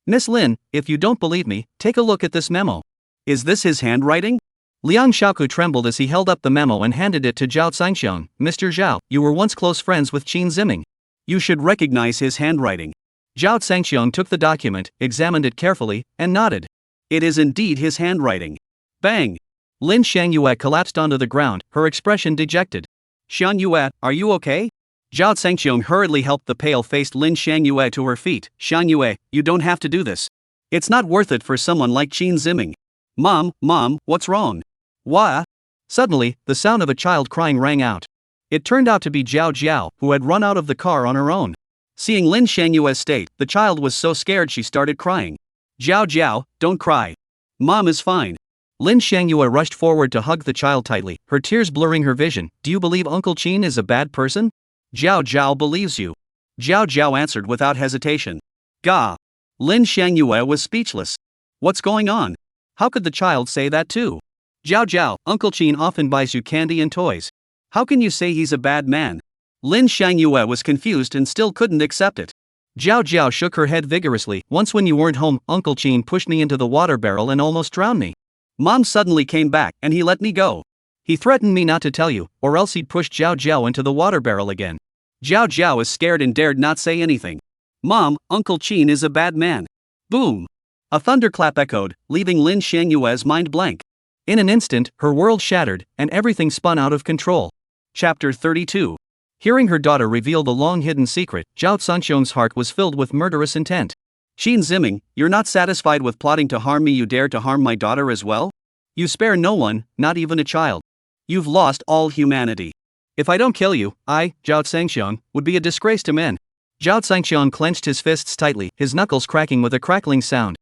Miss Lin, if you don't believe me, take a look at this memo. Is this his handwriting? Liang Xiaoku trembled as he held up the memo and handed it to Zhao Zhangxiang. Mr. Zhao, you were once close friends with Qin Ziming. You should recognize his handwriting. Zhao Zhangxiang took the document, examined it carefully, and nodded. It is indeed his handwriting. Bang! Lin Xiangyue collapsed onto the ground, her expression dejected. Xiangyue, are you okay? Zhao Zhangxiang hurriedly helped the pale-faced Lin Xiangyue to her feet. Xiangyue, you don't have to do this. It's not worth it for someone like Qin Ziming. Mom, what's wrong? What? Suddenly, the sound of a child crying rang out. It turned out to be Zhao Jiao, who had run out of the car on her own. Seeing Lin Xiangyue's state, the child was so scared she started crying. Jiao, don't cry. Mom is fine. Lin Xiangyue rushed forward to hug the child tightly, her tears blurring her vision. Do you believe Uncle Qin is a bad person? Jiao believes you. Jiao answered without hesitation. Gah! Lin Xiangyue was speechless. What's going on? How could the child say that too? Jiao, Uncle Qin often buys you candy and toys. How can you say he's a bad man? Lin Xiangyue was confused and still couldn't accept it. Jiao shook her head vigorously. Once when you weren't home, Uncle Qin pushed me into the water barrel and almost drowned me. Mom suddenly came back and he let me go. He threatened me not to tell you, or else he'd push Jiao into the water barrel again. Jiao is scared and dared not say anything. Mom, Uncle Qin is a bad man. Boom! A thunderclap echoed, leaving Lin Xiangyue's mind blank. In an instant, her world shattered, and everything spun out of control. Chapter 32. Hearing her daughter reveal the long-hidden secret, Zhao Zhangxiang's heart was filled with murderous intent. Qin Ziming, you're not satisfied with plotting to harm me, you dare to harm my daughter as well? You spare no one, not even a child. You've lost all humanity. If I don't kill you, I, Zhao Zhangxiang, would be a disgrace to men. Zhao Zhangxiang clenched his fists tightly, his knuckles cracking with a crackling sound.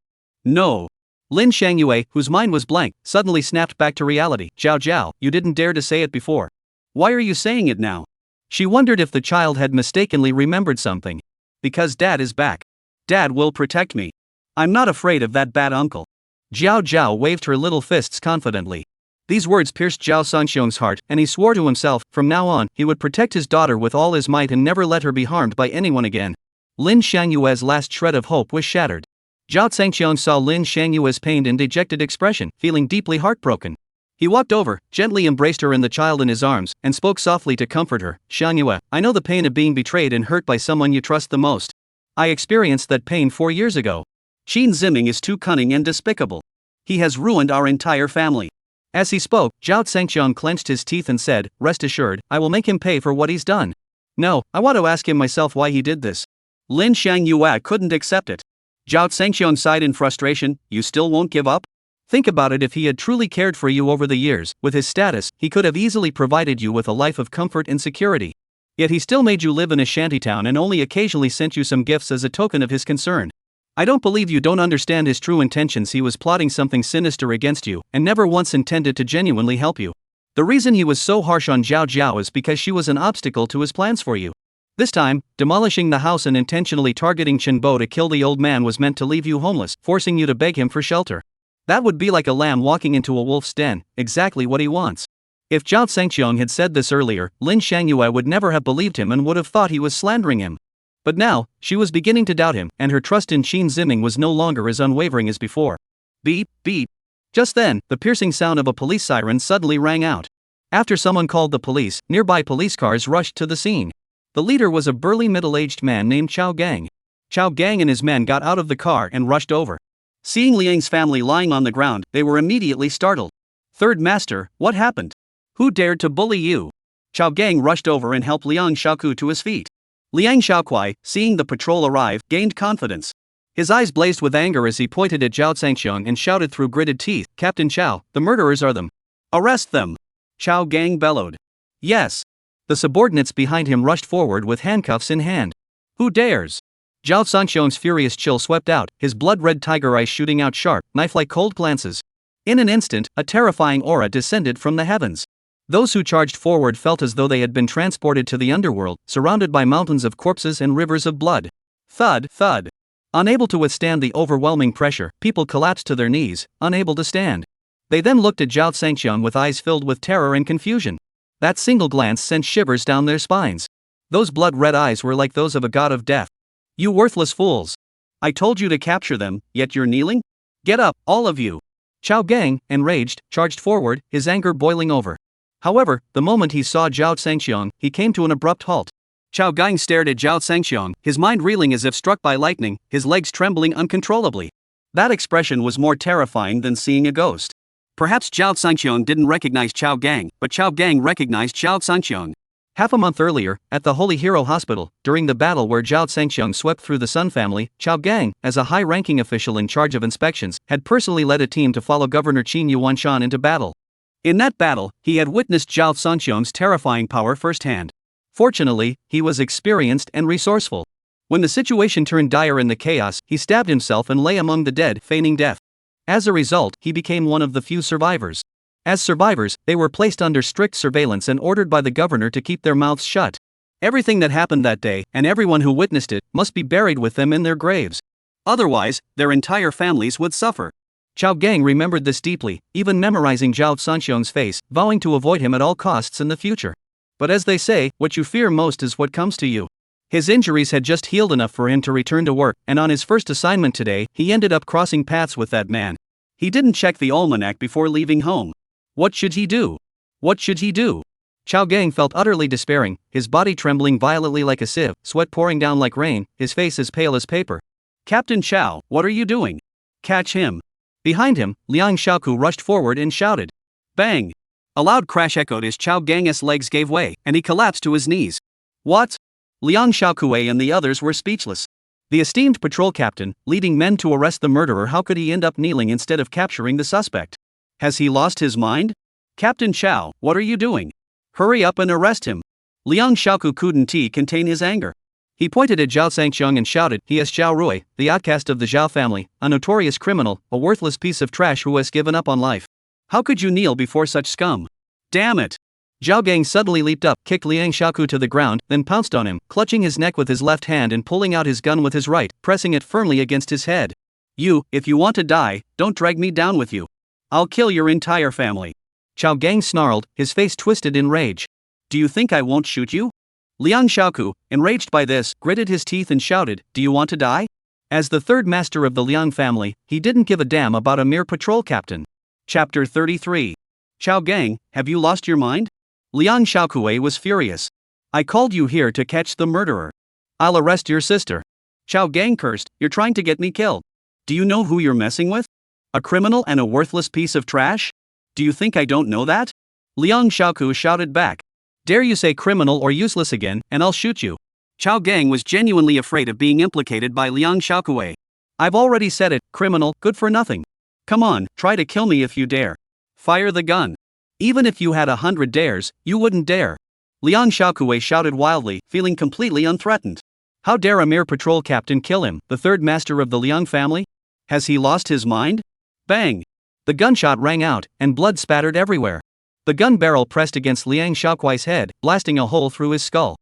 No. Lin Xiangyue, whose mind was blank, suddenly snapped back to reality. Jiao, you didn't dare to say it before. Why are you saying it now? She wondered if the child had mistakenly remembered something. Because Dad is back. Dad will protect me. I'm not afraid of that bad uncle. Jiao waved her little fists confidently. These words pierced Zhao Zhangxiang's heart, and he swore to himself, from now on, he would protect his daughter with all his might and never let her be harmed by anyone again. Lin Xiangyue's last shred of hope was shattered. Zhao Zhangxiang saw Lin Xiangyue's pained and dejected expression, feeling deeply heartbroken. He walked over, gently embraced her and the child in his arms, and spoke softly to comfort her. Xiangyue, I know the pain of being betrayed and hurt by someone you trust the most. I experienced that pain 4 years ago. Qin Ziming is too cunning and despicable. He has ruined our entire family. As he spoke, Zhao Zhangxiang clenched his teeth and said, rest assured, I will make him pay for what he's done. No, I want to ask him myself why he did this. Lin Xiangyue couldn't accept it. Zhao Zhangxiang sighed in frustration. You still won't give up? Think about it, if he had truly cared for you over the years, with his status, he could have easily provided you with a life of comfort and security. Yet he still made you live in a shantytown and only occasionally sent you some gifts as a token of his concern. I don't believe you don't understand his true intentions. He was plotting something sinister against you, and never once intended to genuinely help you. The reason he was so harsh on Jiao is because she was an obstacle to his plans for you. This time, demolishing the house and intentionally targeting Chen Bo to kill the old man was meant to leave you homeless, forcing you to beg him for shelter. That would be like a lamb walking into a wolf's den, exactly what he wants. If Zhao Zhangqiang had said this earlier, Lin Shangyue would never have believed him and would have thought he was slandering him. But now, she was beginning to doubt him, and her trust in Qin Ziming was no longer as unwavering as before. Beep, beep. Just then, the piercing sound of a police siren suddenly rang out. After someone called the police, nearby police cars rushed to the scene. The leader was a burly middle-aged man named Chao Gang. Chao Gang and his men got out of the car and rushed over. Seeing Liang's family lying on the ground, they were immediately startled. Third Master, what happened? Who dared to bully you? Chao Gang rushed over and helped Liang Shaoku to his feet. Liang Shaokuai, seeing the patrol arrive, gained confidence. His eyes blazed with anger as he pointed at Zhao Zhangqiang and shouted through gritted teeth, "Captain Chao, the murderers are them. Arrest them!" Chao Gang bellowed. Yes. The subordinates behind him rushed forward with handcuffs in hand. Who dares? Zhao Zhangqiang's furious chill swept out, his blood-red tiger eyes shooting out sharp, knife-like cold glances. In an instant, a terrifying aura descended from the heavens. Those who charged forward felt as though they had been transported to the underworld, surrounded by mountains of corpses and rivers of blood. Thud, thud. Unable to withstand the overwhelming pressure, people collapsed to their knees, unable to stand. They then looked at Zhao Zhangqiang with eyes filled with terror and confusion. That single glance sent shivers down their spines. Those blood-red eyes were like those of a god of death. You worthless fools! I told you to capture them, yet you're kneeling? Get up, all of you! Chao Gang, enraged, charged forward, his anger boiling over. However, the moment he saw Zhao Zhangqiang, he came to an abrupt halt. Chao Gang stared at Zhao Zhangqiang, his mind reeling as if struck by lightning, his legs trembling uncontrollably. That expression was more terrifying than seeing a ghost. Perhaps Zhao Zhangqiang didn't recognize Chao Gang, but Chao Gang recognized Zhao Zhangqiang. Half a month earlier, at the Holy Hero Hospital, during the battle where Zhao Zhangqiang swept through the Sun family, Chao Gang, as a high-ranking official in charge of inspections, had personally led a team to follow Governor Qin Yuanshan into battle. In that battle, he had witnessed Zhao Zhangqiang's terrifying power firsthand. Fortunately, he was experienced and resourceful. When the situation turned dire in the chaos, he stabbed himself and lay among the dead, feigning death. As a result, he became one of the few survivors. As survivors, they were placed under strict surveillance and ordered by the governor to keep their mouths shut. Everything that happened that day, and everyone who witnessed it, must be buried with them in their graves. Otherwise, their entire families would suffer. Chao Gang remembered this deeply, even memorizing Zhao Zhangqiang's face, vowing to avoid him at all costs in the future. But as they say, what you fear most is what comes to you. His injuries had just healed enough for him to return to work, and on his first assignment today, he ended up crossing paths with that man. He didn't check the almanac before leaving home. What should he do? What should he do? Chao Gang felt utterly despairing, his body trembling violently like a sieve, sweat pouring down like rain, his face as pale as paper. Captain Chao, what are you doing? Catch him. Behind him, Liang Shaoku rushed forward and shouted. Bang! A loud crash echoed as Chao Gang's legs gave way, and he collapsed to his knees. What? Liang Shaokuei and the others were speechless. The esteemed patrol captain, leading men to arrest the murderer, how could he end up kneeling instead of capturing the suspect? Has he lost his mind? Captain Chao, what are you doing? Hurry up and arrest him. Liang Shaoku couldn't contain his anger. He pointed at Zhao Zhangqiang and shouted, he is Zhao Rui, the outcast of the Zhao family, a notorious criminal, a worthless piece of trash who has given up on life. How could you kneel before such scum? Damn it! Zhao Gang suddenly leaped up, kicked Liang Shaoku to the ground, then pounced on him, clutching his neck with his left hand and pulling out his gun with his right, pressing it firmly against his head. You, if you want to die, don't drag me down with you. I'll kill your entire family. Chao Gang snarled, his face twisted in rage. Do you think I won't shoot you? Liang Shaoku, enraged by this, gritted his teeth and shouted, do you want to die? As the third master of the Liang family, he didn't give a damn about a mere patrol captain. Chapter 33. Chao Gang, have you lost your mind? Liang Shaokuei was furious. I called you here to catch the murderer. I'll arrest your sister. Chao Gang cursed, you're trying to get me killed. Do you know who you're messing with? A criminal and a worthless piece of trash? Do you think I don't know that? Liang Shaoku shouted back. Dare you say criminal or useless again, and I'll shoot you. Chao Gang was genuinely afraid of being implicated by Liang Shaokuei. I've already said it, criminal, good for nothing. Come on, try to kill me if you dare. Fire the gun. Even if you had 100 dares, you wouldn't dare. Liang Shaokuei shouted wildly, feeling completely unthreatened. How dare a mere patrol captain kill him, the third master of the Liang family? Has he lost his mind? Bang! The gunshot rang out, and blood spattered everywhere. The gun barrel pressed against Liang Shaokuei's head, blasting a hole through his skull.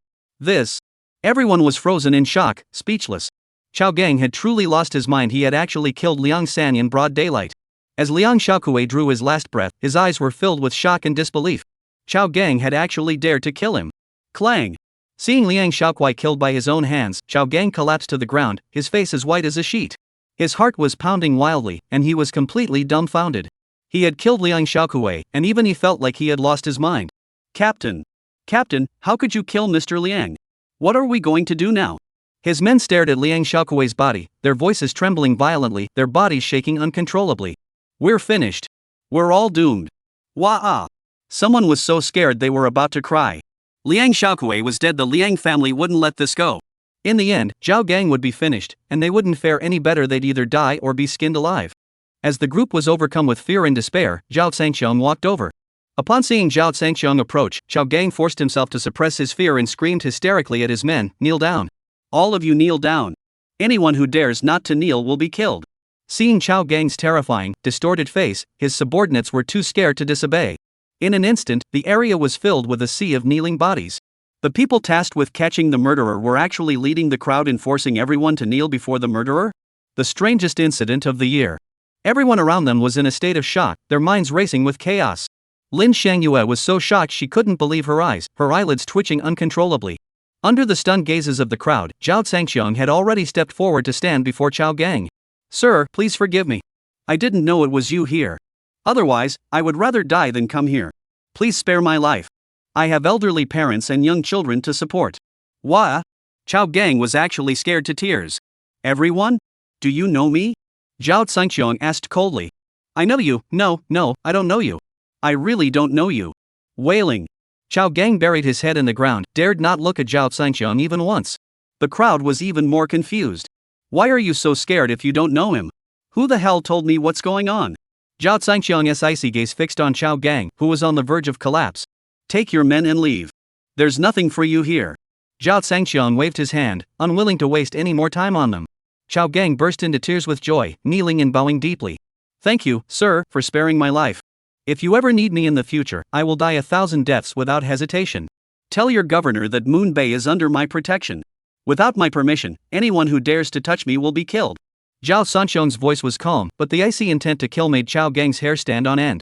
Everyone was frozen in shock, speechless. Chao Gang had truly lost his mind. He had actually killed Liang San in broad daylight. As Liang Xiaokui drew his last breath, his eyes were filled with shock and disbelief. Chao Gang had actually dared to kill him. Clang! Seeing Liang Xiaokui killed by his own hands, Chao Gang collapsed to the ground, his face as white as a sheet. His heart was pounding wildly, and he was completely dumbfounded. He had killed Liang Xiaokui, and even he felt like he had lost his mind. Captain! Captain, how could you kill Mr. Liang? What are we going to do now? His men stared at Liang Xiaokui's body, their voices trembling violently, their bodies shaking uncontrollably. We're finished. We're all doomed. Wah-ah! Someone was so scared they were about to cry. Liang Xiaokui was dead. The Liang family wouldn't let this go. In the end, Zhao Gang would be finished, and they wouldn't fare any better. They'd either die or be skinned alive. As the group was overcome with fear and despair, Zhao Zhangxiong walked over. Upon seeing Zhao Zhangxiong approach, Zhao Gang forced himself to suppress his fear and screamed hysterically at his men, "Kneel down. All of you kneel down. Anyone who dares not to kneel will be killed." Seeing Chao Gang's terrifying, distorted face, his subordinates were too scared to disobey. In an instant, the area was filled with a sea of kneeling bodies. The people tasked with catching the murderer were actually leading the crowd in forcing everyone to kneel before the murderer? The strangest incident of the year. Everyone around them was in a state of shock, their minds racing with chaos. Lin Shangyue was so shocked she couldn't believe her eyes, her eyelids twitching uncontrollably. Under the stunned gazes of the crowd, Zhao Zhangxiong had already stepped forward to stand before Chao Gang. "Sir, please forgive me. I didn't know it was you here. Otherwise, I would rather die than come here. Please spare my life. I have elderly parents and young children to support." Wah! Chao Gang was actually scared to tears. "Everyone? Do you know me?" Zhao Zhangxiong asked coldly. "I know you. No, I don't know you. I really don't know you." Wailing. Chao Gang buried his head in the ground, dared not look at Zhao Zhangxiong even once. The crowd was even more confused. "Why are you so scared if you don't know him? Who the hell told me what's going on?" Zhao Zhangxiong's icy gaze fixed on Chao Gang, who was on the verge of collapse. "Take your men and leave. There's nothing for you here." Zhao Zhangxiong waved his hand, unwilling to waste any more time on them. Chao Gang burst into tears with joy, kneeling and bowing deeply. "Thank you, sir, for sparing my life. If you ever need me in the future, I will die 1,000 deaths without hesitation. Tell your governor that Moon Bay is under my protection. Without my permission, anyone who dares to touch me will be killed." Zhao Sanxiong's voice was calm, but the icy intent to kill made Chao Gang's hair stand on end.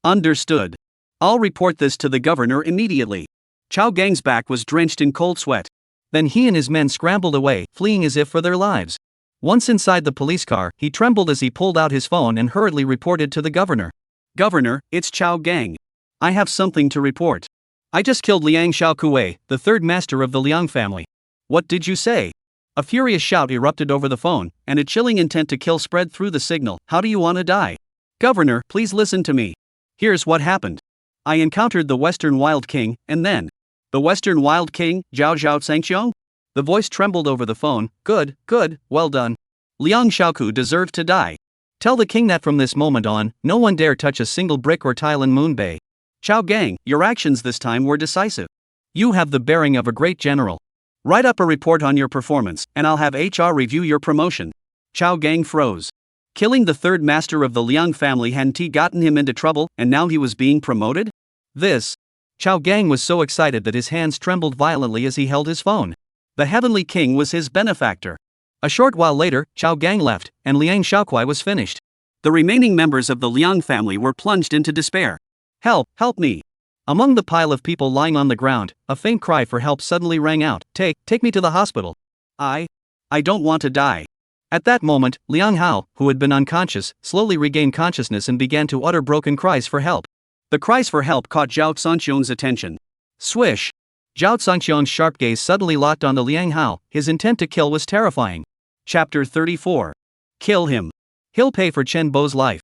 "Understood. I'll report this to the governor immediately." Chao Gang's back was drenched in cold sweat. Then he and his men scrambled away, fleeing as if for their lives. Once inside the police car, he trembled as he pulled out his phone and hurriedly reported to the governor. "Governor, it's Chao Gang. I have something to report. I just killed Liang Xiaokui, the third master of the Liang family." "What did you say?" A furious shout erupted over the phone, and a chilling intent to kill spread through the signal. "How do you want to die?" "Governor, please listen to me. Here's what happened. I encountered the Western Wild King, and then..." "The Western Wild King, Zhao Zhangxiong?" The voice trembled over the phone. Good, well done. Liang Xiaoku deserved to die. Tell the king that from this moment on, no one dare touch a single brick or tile in Moon Bay. Chao Gang, your actions this time were decisive. You have the bearing of a great general. Write up a report on your performance, and I'll have HR review your promotion." Chao Gang froze. Killing the third master of the Liang family hadn't gotten him into trouble, and now he was being promoted? Chao Gang was so excited that his hands trembled violently as he held his phone. The Heavenly King was his benefactor. A short while later, Chao Gang left, and Liang Xiaokui was finished. The remaining members of the Liang family were plunged into despair. "Help me." Among the pile of people lying on the ground, a faint cry for help suddenly rang out. Take me to the hospital. I don't want to die." At that moment, Liang Hao, who had been unconscious, slowly regained consciousness and began to utter broken cries for help. The cries for help caught Zhao Zhangxiong's attention. Swish! Zhao Zhangxiong's sharp gaze suddenly locked onto Liang Hao. His intent to kill was terrifying. Chapter 34. Kill him. He'll pay for Chen Bo's life.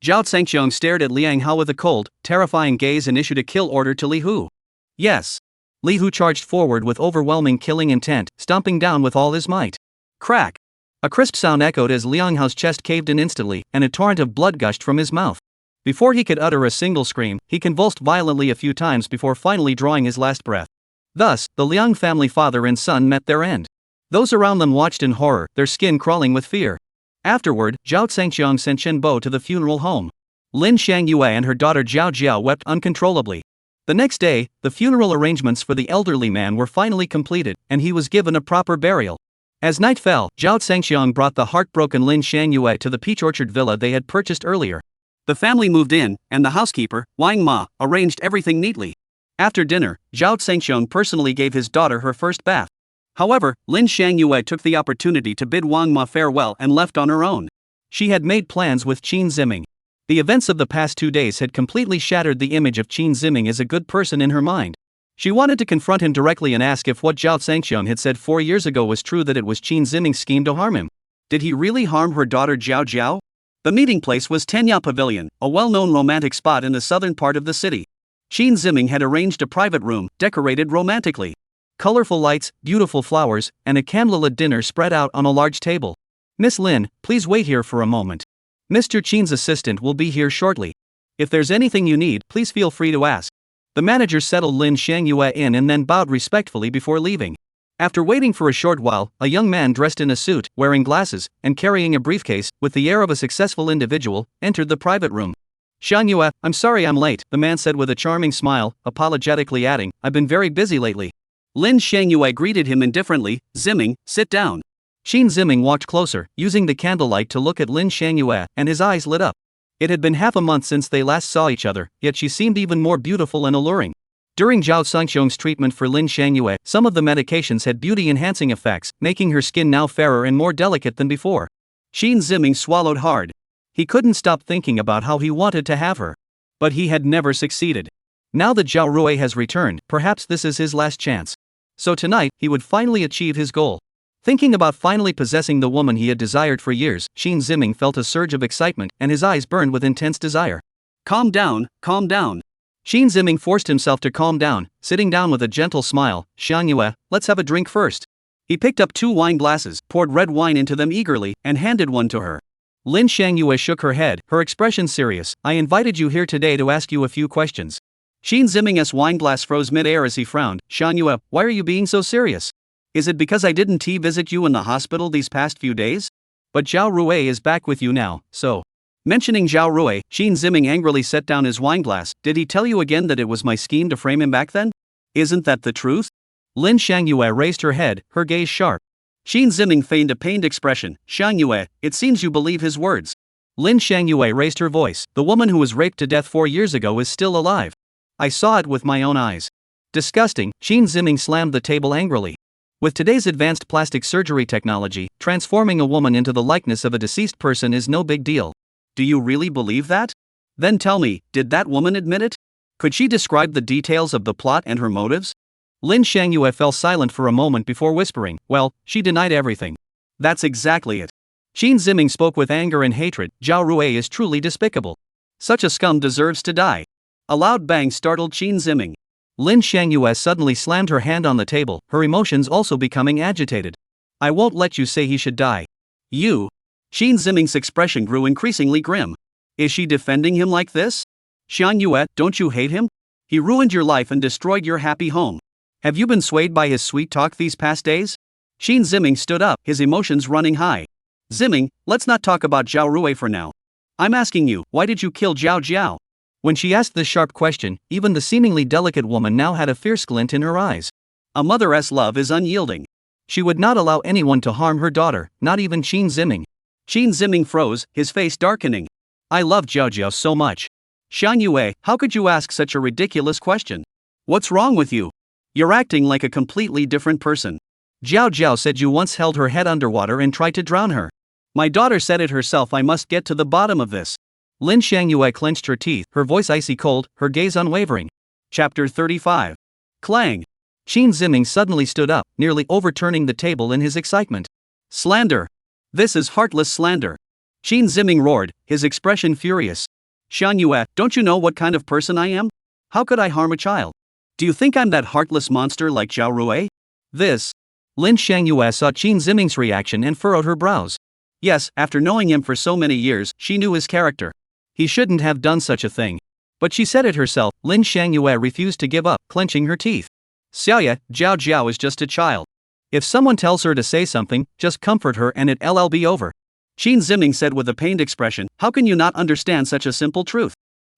Zhao Zhangxiong stared at Liang Hao with a cold, terrifying gaze and issued a kill order to Li Hu. Yes. Li Hu charged forward with overwhelming killing intent, stomping down with all his might. Crack! A crisp sound echoed as Liang Hao's chest caved in instantly, and a torrent of blood gushed from his mouth. Before he could utter a single scream, he convulsed violently a few times before finally drawing his last breath. Thus, the Liang family father and son met their end. Those around them watched in horror, their skin crawling with fear. Afterward, Zhao Zhangxiong sent Chen Bo to the funeral home. Lin Shangyue and her daughter Zhao Jiao wept uncontrollably. The next day, the funeral arrangements for the elderly man were finally completed, and he was given a proper burial. As night fell, Zhao Zhangxiong brought the heartbroken Lin Shangyue to the peach orchard villa they had purchased earlier. The family moved in, and the housekeeper, Wang Ma, arranged everything neatly. After dinner, Zhao Zhengxiong personally gave his daughter her first bath. However, Lin Shangyue took the opportunity to bid Wang Ma farewell and left on her own. She had made plans with Qin Ziming. The events of the past 2 days had completely shattered the image of Qin Ziming as a good person in her mind. She wanted to confront him directly and ask if what Zhao Zhengxiong had said 4 years ago was true, that it was Qin Ziming's scheme to harm him. Did he really harm her daughter Zhao Zhao? The meeting place was Tenya Pavilion, a well-known romantic spot in the southern part of the city. Qin Ziming had arranged a private room, decorated romantically. Colorful lights, beautiful flowers, and a candlelit dinner spread out on a large table. Miss Lin, please wait here for a moment. Mr. Qin's assistant will be here shortly. If there's anything you need, please feel free to ask. The manager settled Lin Shangyue in and then bowed respectfully before leaving. After waiting for a short while, a young man dressed in a suit, wearing glasses, and carrying a briefcase, with the air of a successful individual, entered the private room. Shangyue, I'm sorry I'm late, the man said with a charming smile, apologetically adding, I've been very busy lately. Lin Shangyue greeted him indifferently, Ziming, sit down. Qin Ziming walked closer, using the candlelight to look at Lin Shangyue, and his eyes lit up. It had been half a month since they last saw each other, yet she seemed even more beautiful and alluring. During Zhao Zhengxiong's treatment for Lin Shangyue, some of the medications had beauty-enhancing effects, making her skin now fairer and more delicate than before. Qin Ziming swallowed hard. He couldn't stop thinking about how he wanted to have her. But he had never succeeded. Now that Zhao Rui has returned, perhaps this is his last chance. So tonight, he would finally achieve his goal. Thinking about finally possessing the woman he had desired for years, Qin Ziming felt a surge of excitement, and his eyes burned with intense desire. Calm down, calm down. Qin Ziming forced himself to calm down, sitting down with a gentle smile. Shangyue, let's have a drink first. He picked up 2 wine glasses, poured red wine into them eagerly, and handed one to her. Lin Shangyue shook her head, her expression serious. I invited you here today to ask you a few questions. Qin Ziming's wineglass froze mid-air as he frowned. Shangyue, why are you being so serious? Is it because I didn't visit you in the hospital these past few days? But Zhao Rui is back with you now, so. Mentioning Zhao Rui, Qin Ziming angrily set down his wineglass. Did he tell you again that it was my scheme to frame him back then? Isn't that the truth? Lin Shangyue raised her head, her gaze sharp. Qin Ziming feigned a pained expression. Shangyue, it seems you believe his words. Lin Shangyue raised her voice. The woman who was raped to death 4 years ago is still alive. I saw it with my own eyes. Disgusting, Qin Ziming slammed the table angrily. With today's advanced plastic surgery technology, transforming a woman into the likeness of a deceased person is no big deal. Do you really believe that? Then tell me, did that woman admit it? Could she describe the details of the plot and her motives? Lin Shangyue fell silent for a moment before whispering, well, she denied everything. That's exactly it. Qin Ziming spoke with anger and hatred. Zhao Rui is truly despicable. Such a scum deserves to die. A loud bang startled Qin Ziming. Lin Shangyue suddenly slammed her hand on the table, her emotions also becoming agitated. I won't let you say he should die. You? Qin Ziming's expression grew increasingly grim. Is she defending him like this? Shangyue, don't you hate him? He ruined your life and destroyed your happy home. Have you been swayed by his sweet talk these past days? Qin Ziming stood up, his emotions running high. Ziming, let's not talk about Zhao Rui for now. I'm asking you, why did you kill Zhao Jiao? When she asked this sharp question, even the seemingly delicate woman now had a fierce glint in her eyes. A mother's love is unyielding. She would not allow anyone to harm her daughter, not even Qin Ziming. Qin Ziming froze, his face darkening. I love Zhao Jiao so much. Shangyue, how could you ask such a ridiculous question? What's wrong with you? You're acting like a completely different person. Zhao Jiao said you once held her head underwater and tried to drown her. My daughter said it herself. I must get to the bottom of this. Lin Shangyue clenched her teeth, her voice icy cold, her gaze unwavering. Chapter 35. Clang. Qin Ziming suddenly stood up, nearly overturning the table in his excitement. Slander. This is heartless slander. Qin Ziming roared, his expression furious. Shangyue, don't you know what kind of person I am? How could I harm a child? Do you think I'm that heartless monster like Zhao Rui? This. Lin Shangyue saw Qin Ziming's reaction and furrowed her brows. Yes, after knowing him for so many years, she knew his character. He shouldn't have done such a thing. But she said it herself. Lin Shangyue refused to give up, clenching her teeth. Xiaoya, Zhao Jiao is just a child. If someone tells her to say something, just comfort her and it'll be over. Qin Ziming said with a pained expression, how can you not understand such a simple truth?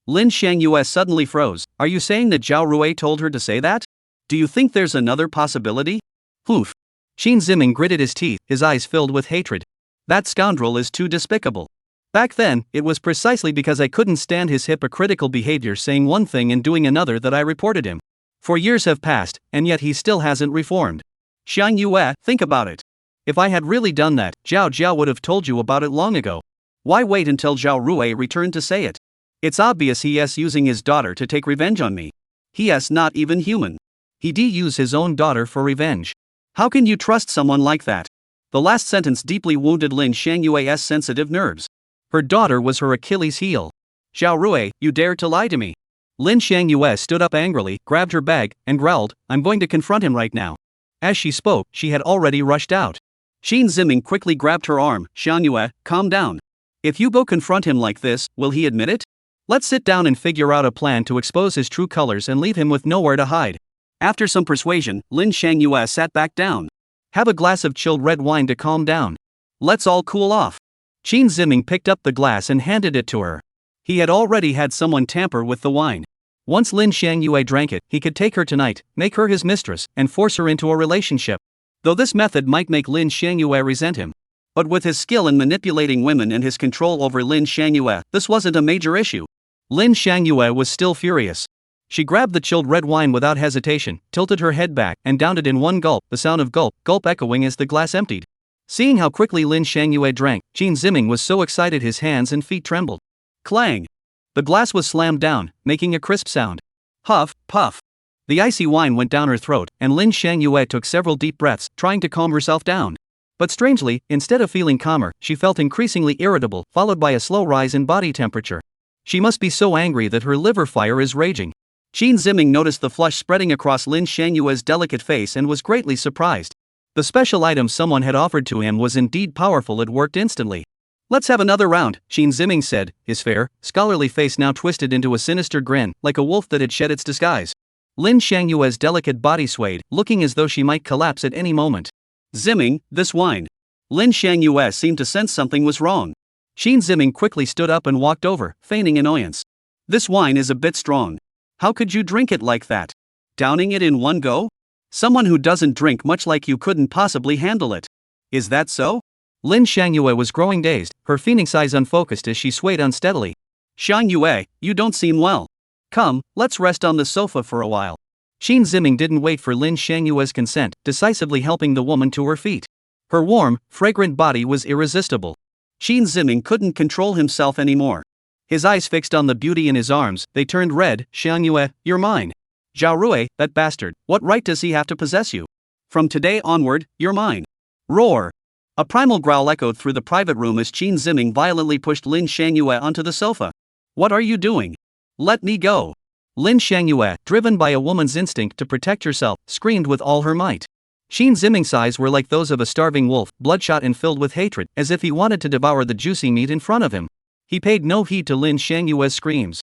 Lin Shangyue suddenly froze. Are you saying that Zhao Rui told her to say that? Do you think there's another possibility? Oof. Qin Ziming gritted his teeth, his eyes filled with hatred. That scoundrel is too despicable. Back then, it was precisely because I couldn't stand his hypocritical behavior saying one thing and doing another that I reported him. 4 years have passed, and yet he still hasn't reformed. Xiang Yue, think about it. If I had really done that, Zhao Jiao would have told you about it long ago. Why wait until Zhao Rui returned to say it? It's obvious he is using his daughter to take revenge on me. He is not even human. He used his own daughter for revenge. How can you trust someone like that? The last sentence deeply wounded Lin Shangyue's sensitive nerves. Her daughter was her Achilles heel. Zhao Rui, you dare to lie to me. Lin Shangyue stood up angrily, grabbed her bag, and growled, I'm going to confront him right now. As she spoke, she had already rushed out. Qin Ziming quickly grabbed her arm. Shangyue, calm down. If you go confront him like this, will he admit it? Let's sit down and figure out a plan to expose his true colors and leave him with nowhere to hide. After some persuasion, Lin Shangyue sat back down. Have a glass of chilled red wine to calm down. Let's all cool off. Qin Ziming picked up the glass and handed it to her. He had already had someone tamper with the wine. Once Lin Shangyue drank it, he could take her tonight, make her his mistress, and force her into a relationship. Though this method might make Lin Shangyue resent him. But with his skill in manipulating women and his control over Lin Shangyue, this wasn't a major issue. Lin Shangyue was still furious. She grabbed the chilled red wine without hesitation, tilted her head back, and downed it in one gulp, the sound of gulp, gulp echoing as the glass emptied. Seeing how quickly Lin Shangyue drank, Qin Ziming was so excited his hands and feet trembled. Clang! The glass was slammed down, making a crisp sound. Huff, puff. The icy wine went down her throat, and Lin Shangyue took several deep breaths, trying to calm herself down. But strangely, instead of feeling calmer, she felt increasingly irritable, followed by a slow rise in body temperature. She must be so angry that her liver fire is raging. Qin Ziming noticed the flush spreading across Lin Shangyue's delicate face and was greatly surprised. The special item someone had offered to him was indeed powerful. It worked instantly. Let's have another round, Qin Ziming said, his fair, scholarly face now twisted into a sinister grin, like a wolf that had shed its disguise. Lin Shangyue's delicate body swayed, looking as though she might collapse at any moment. Ziming, this wine. Lin Shangyue seemed to sense something was wrong. Qin Ziming quickly stood up and walked over, feigning annoyance. This wine is a bit strong. How could you drink it like that? Downing it in one go? Someone who doesn't drink much like you couldn't possibly handle it. Is that so? Lin Shangyue was growing dazed, her phoenix eyes unfocused as she swayed unsteadily. Shangyue, you don't seem well. Come, let's rest on the sofa for a while. Qin Ziming didn't wait for Lin Shangyue's consent, decisively helping the woman to her feet. Her warm, fragrant body was irresistible. Qin Ziming couldn't control himself anymore. His eyes fixed on the beauty in his arms, they turned red. Shangyue, you're mine. Zhao Rui, that bastard, what right does he have to possess you? From today onward, you're mine. Roar! A primal growl echoed through the private room as Qin Ziming violently pushed Lin Shangyue onto the sofa. What are you doing? Let me go. Lin Shangyue, driven by a woman's instinct to protect herself, screamed with all her might. Qin Ziming's eyes were like those of a starving wolf, bloodshot and filled with hatred, as if he wanted to devour the juicy meat in front of him. He paid no heed to Lin Shangyue's screams.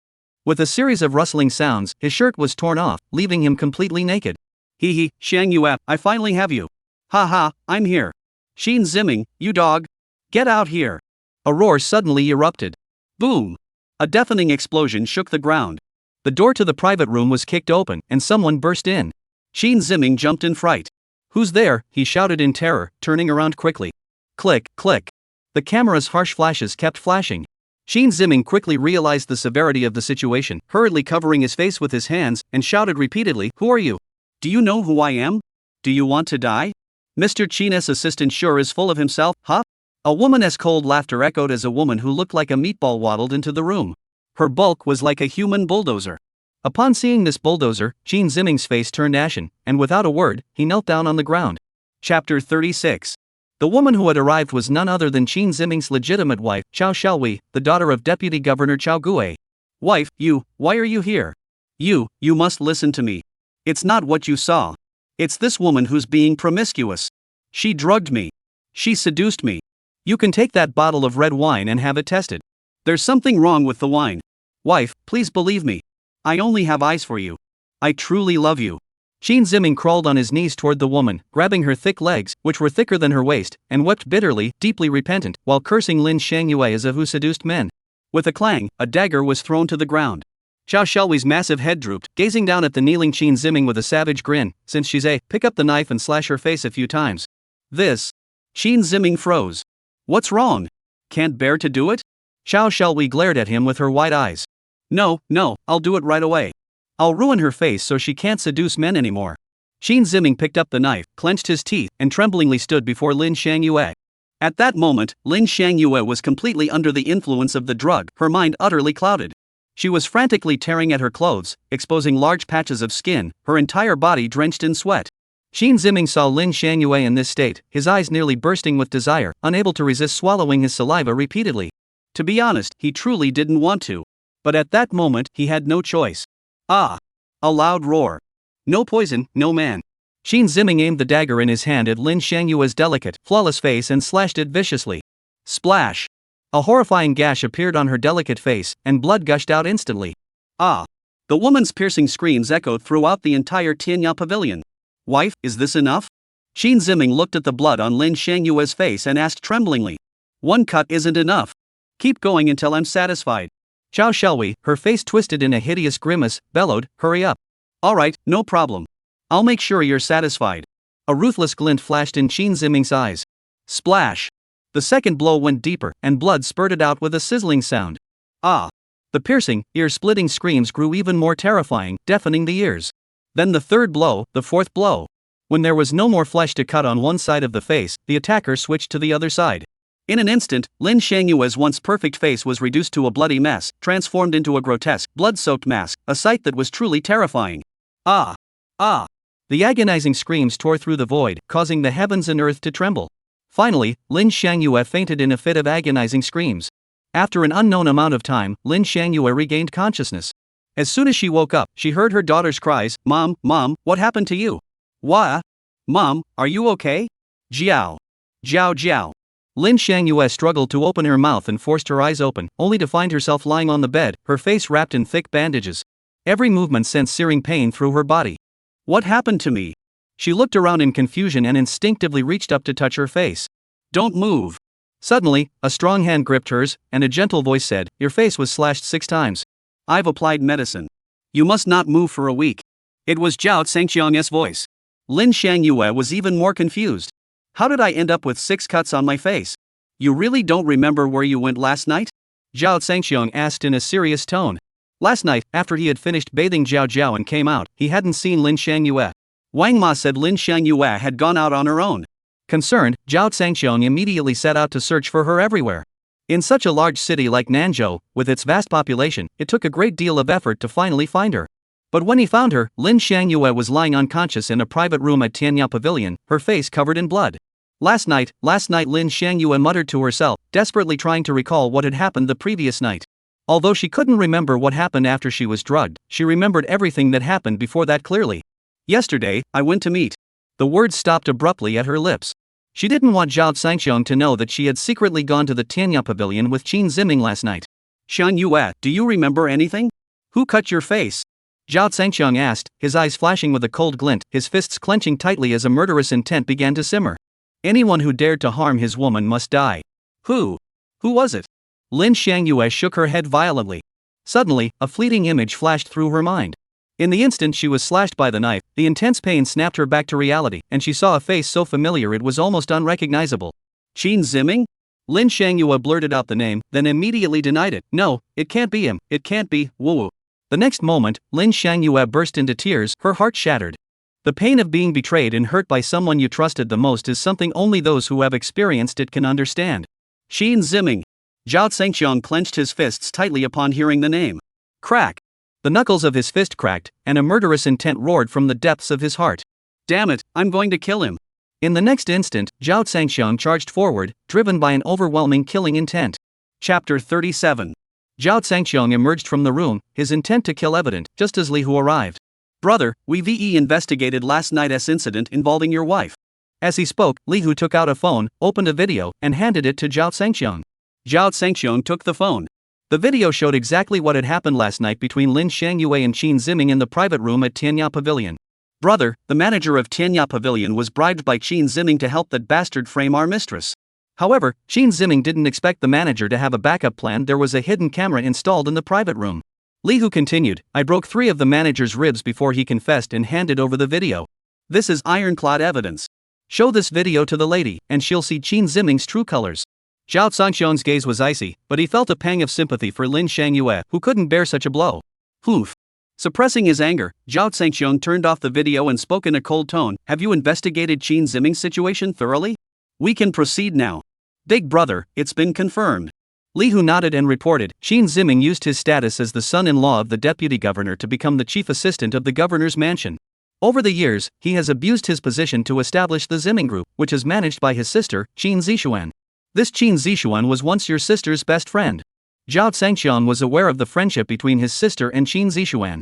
With a series of rustling sounds, his shirt was torn off, leaving him completely naked. Hee, Shangyue, I finally have you. Ha ha, I'm here. Qin Ziming, you dog. Get out here. A roar suddenly erupted. Boom! A deafening explosion shook the ground. The door to the private room was kicked open, and someone burst in. Qin Ziming jumped in fright. Who's there? He shouted in terror, turning around quickly. Click, click. The camera's harsh flashes kept flashing. Qin Ziming quickly realized the severity of the situation, hurriedly covering his face with his hands, and shouted repeatedly, Who are you? Do you know who I am? Do you want to die? Mr. Qin's assistant sure is full of himself, huh? A woman's cold laughter echoed as a woman who looked like a meatball waddled into the room. Her bulk was like a human bulldozer. Upon seeing this bulldozer, Qin Ziming's face turned ashen, and without a word, he knelt down on the ground. Chapter 36. The woman who had arrived was none other than Qin Ziming's legitimate wife, Chao Xiaolui, the daughter of Deputy Governor Chao Gue. Wife, why are you here? You must listen to me. It's not what you saw. It's this woman who's being promiscuous. She drugged me. She seduced me. You can take that bottle of red wine and have it tested. There's something wrong with the wine. Wife, please believe me. I only have eyes for you. I truly love you. Qin Ziming crawled on his knees toward the woman, grabbing her thick legs, which were thicker than her waist, and wept bitterly, deeply repentant, while cursing Lin Shangyue as a who seduced men. With a clang, a dagger was thrown to the ground. Chao Xiaolui's massive head drooped, gazing down at the kneeling Qin Ziming with a savage grin. Since she's pick up the knife and slash her face a few times. This. Qin Ziming froze. What's wrong? Can't bear to do it? Xiao glared at him with her wide eyes. No, I'll do it right away. I'll ruin her face so she can't seduce men anymore. Qin Ziming picked up the knife, clenched his teeth, and tremblingly stood before Lin Xiangyue. At that moment, Lin Xiangyue was completely under the influence of the drug, her mind utterly clouded. She was frantically tearing at her clothes, exposing large patches of skin, her entire body drenched in sweat. Qin Ziming saw Lin Xiangyue in this state, his eyes nearly bursting with desire, unable to resist swallowing his saliva repeatedly. To be honest, he truly didn't want to. But at that moment, he had no choice. Ah! A loud roar. No poison, no man. Qin Ziming aimed the dagger in his hand at Lin Xiangyue's delicate, flawless face and slashed it viciously. Splash! A horrifying gash appeared on her delicate face, and blood gushed out instantly. Ah! The woman's piercing screams echoed throughout the entire Tianya pavilion. Wife, is this enough? Qin Ziming looked at the blood on Lin Xiangyue's face and asked tremblingly. One cut isn't enough. Keep going until I'm satisfied. Zhao Shelui, her face twisted in a hideous grimace, bellowed, hurry up. Alright, no problem. I'll make sure you're satisfied. A ruthless glint flashed in Qin Ziming's eyes. Splash! The second blow went deeper, and blood spurted out with a sizzling sound. Ah! The piercing, ear-splitting screams grew even more terrifying, deafening the ears. Then the third blow, the fourth blow. When there was no more flesh to cut on one side of the face, the attacker switched to the other side. In an instant, Lin Xiangyue's once perfect face was reduced to a bloody mess, transformed into a grotesque, blood-soaked mask, a sight that was truly terrifying. Ah! Ah! The agonizing screams tore through the void, causing the heavens and earth to tremble. Finally, Lin Xiangyue fainted in a fit of agonizing screams. After an unknown amount of time, Lin Xiangyue regained consciousness. As soon as she woke up, she heard her daughter's cries, Mom, what happened to you? What? Mom, are you okay? Jiao. Jiao. Lin Xiangyue struggled to open her mouth and forced her eyes open, only to find herself lying on the bed, her face wrapped in thick bandages. Every movement sent searing pain through her body. What happened to me? She looked around in confusion and instinctively reached up to touch her face. Don't move. Suddenly, a strong hand gripped hers, and a gentle voice said, Your face was slashed 6 times. I've applied medicine. You must not move for a week. It was Zhao Zhangqiang's voice. Lin Xiangyue was even more confused. How did I end up with 6 cuts on my face? You really don't remember where you went last night? Zhao Zhangqiang asked in a serious tone. Last night, after he had finished bathing Zhao and came out, he hadn't seen Lin Xiangyue. Wang Ma said Lin Xiangyue had gone out on her own. Concerned, Zhao Zhangqiang immediately set out to search for her everywhere. In such a large city like Nanzhou, with its vast population, it took a great deal of effort to finally find her. But when he found her, Lin Xiangyue was lying unconscious in a private room at Tianya Pavilion, her face covered in blood. Last night, Lin Xiangyue muttered to herself, desperately trying to recall what had happened the previous night. Although she couldn't remember what happened after she was drugged, she remembered everything that happened before that clearly. Yesterday, I went to meet. The words stopped abruptly at her lips. She didn't want Zhao Zhangqiang to know that she had secretly gone to the Tianya Pavilion with Qin Ziming last night. Xiangyue, do you remember anything? Who cut your face? Zhao Zhangqiang asked, his eyes flashing with a cold glint, his fists clenching tightly as a murderous intent began to simmer. Anyone who dared to harm his woman must die. Who? Who was it? Lin Xiangyue shook her head violently. Suddenly, a fleeting image flashed through her mind. In the instant she was slashed by the knife, the intense pain snapped her back to reality, and she saw a face so familiar it was almost unrecognizable. Qin Ziming? Lin Xiangyue blurted out the name, then immediately denied it. No, it can't be him, it can't be, woo. The next moment, Lin Xiangyue burst into tears, her heart shattered. The pain of being betrayed and hurt by someone you trusted the most is something only those who have experienced it can understand. Qin Ziming. Zhao Zhangqiang clenched his fists tightly upon hearing the name. Crack! The knuckles of his fist cracked, and a murderous intent roared from the depths of his heart. Damn it, I'm going to kill him. In the next instant, Zhao Zhangqiang charged forward, driven by an overwhelming killing intent. Chapter 37. Zhao Zhangqiang emerged from the room, his intent to kill evident, just as Li Hu arrived. Brother, we investigated last night's incident involving your wife. As he spoke, Li Hu took out a phone, opened a video, and handed it to Zhao Zhangqiang. Zhao Zhangqiang took the phone. The video showed exactly what had happened last night between Lin Xiangyue and Qin Ziming in the private room at Tianya Pavilion. Brother, the manager of Tianya Pavilion was bribed by Qin Ziming to help that bastard frame our mistress. However, Qin Ziming didn't expect the manager to have a backup plan. There was a hidden camera installed in the private room. Li Hu continued, I broke 3 of the manager's ribs before he confessed and handed over the video. This is ironclad evidence. Show this video to the lady, and she'll see Qin Ziming's true colors. Zhao Sangxiong's gaze was icy, but he felt a pang of sympathy for Lin Shangyue, who couldn't bear such a blow. Hoof. Suppressing his anger, Zhao Sangxiong turned off the video and spoke in a cold tone. Have you investigated Qin Ziming's situation thoroughly? We can proceed now. Big brother, it's been confirmed. Li Hu nodded and reported. Qin Ziming used his status as the son-in-law of the deputy governor to become the chief assistant of the governor's mansion. Over the years, he has abused his position to establish the Ziming Group, which is managed by his sister, Qin Zixuan. This Qin Zixuan was once your sister's best friend. Zhao Sangxiong was aware of the friendship between his sister and Qin Zixuan.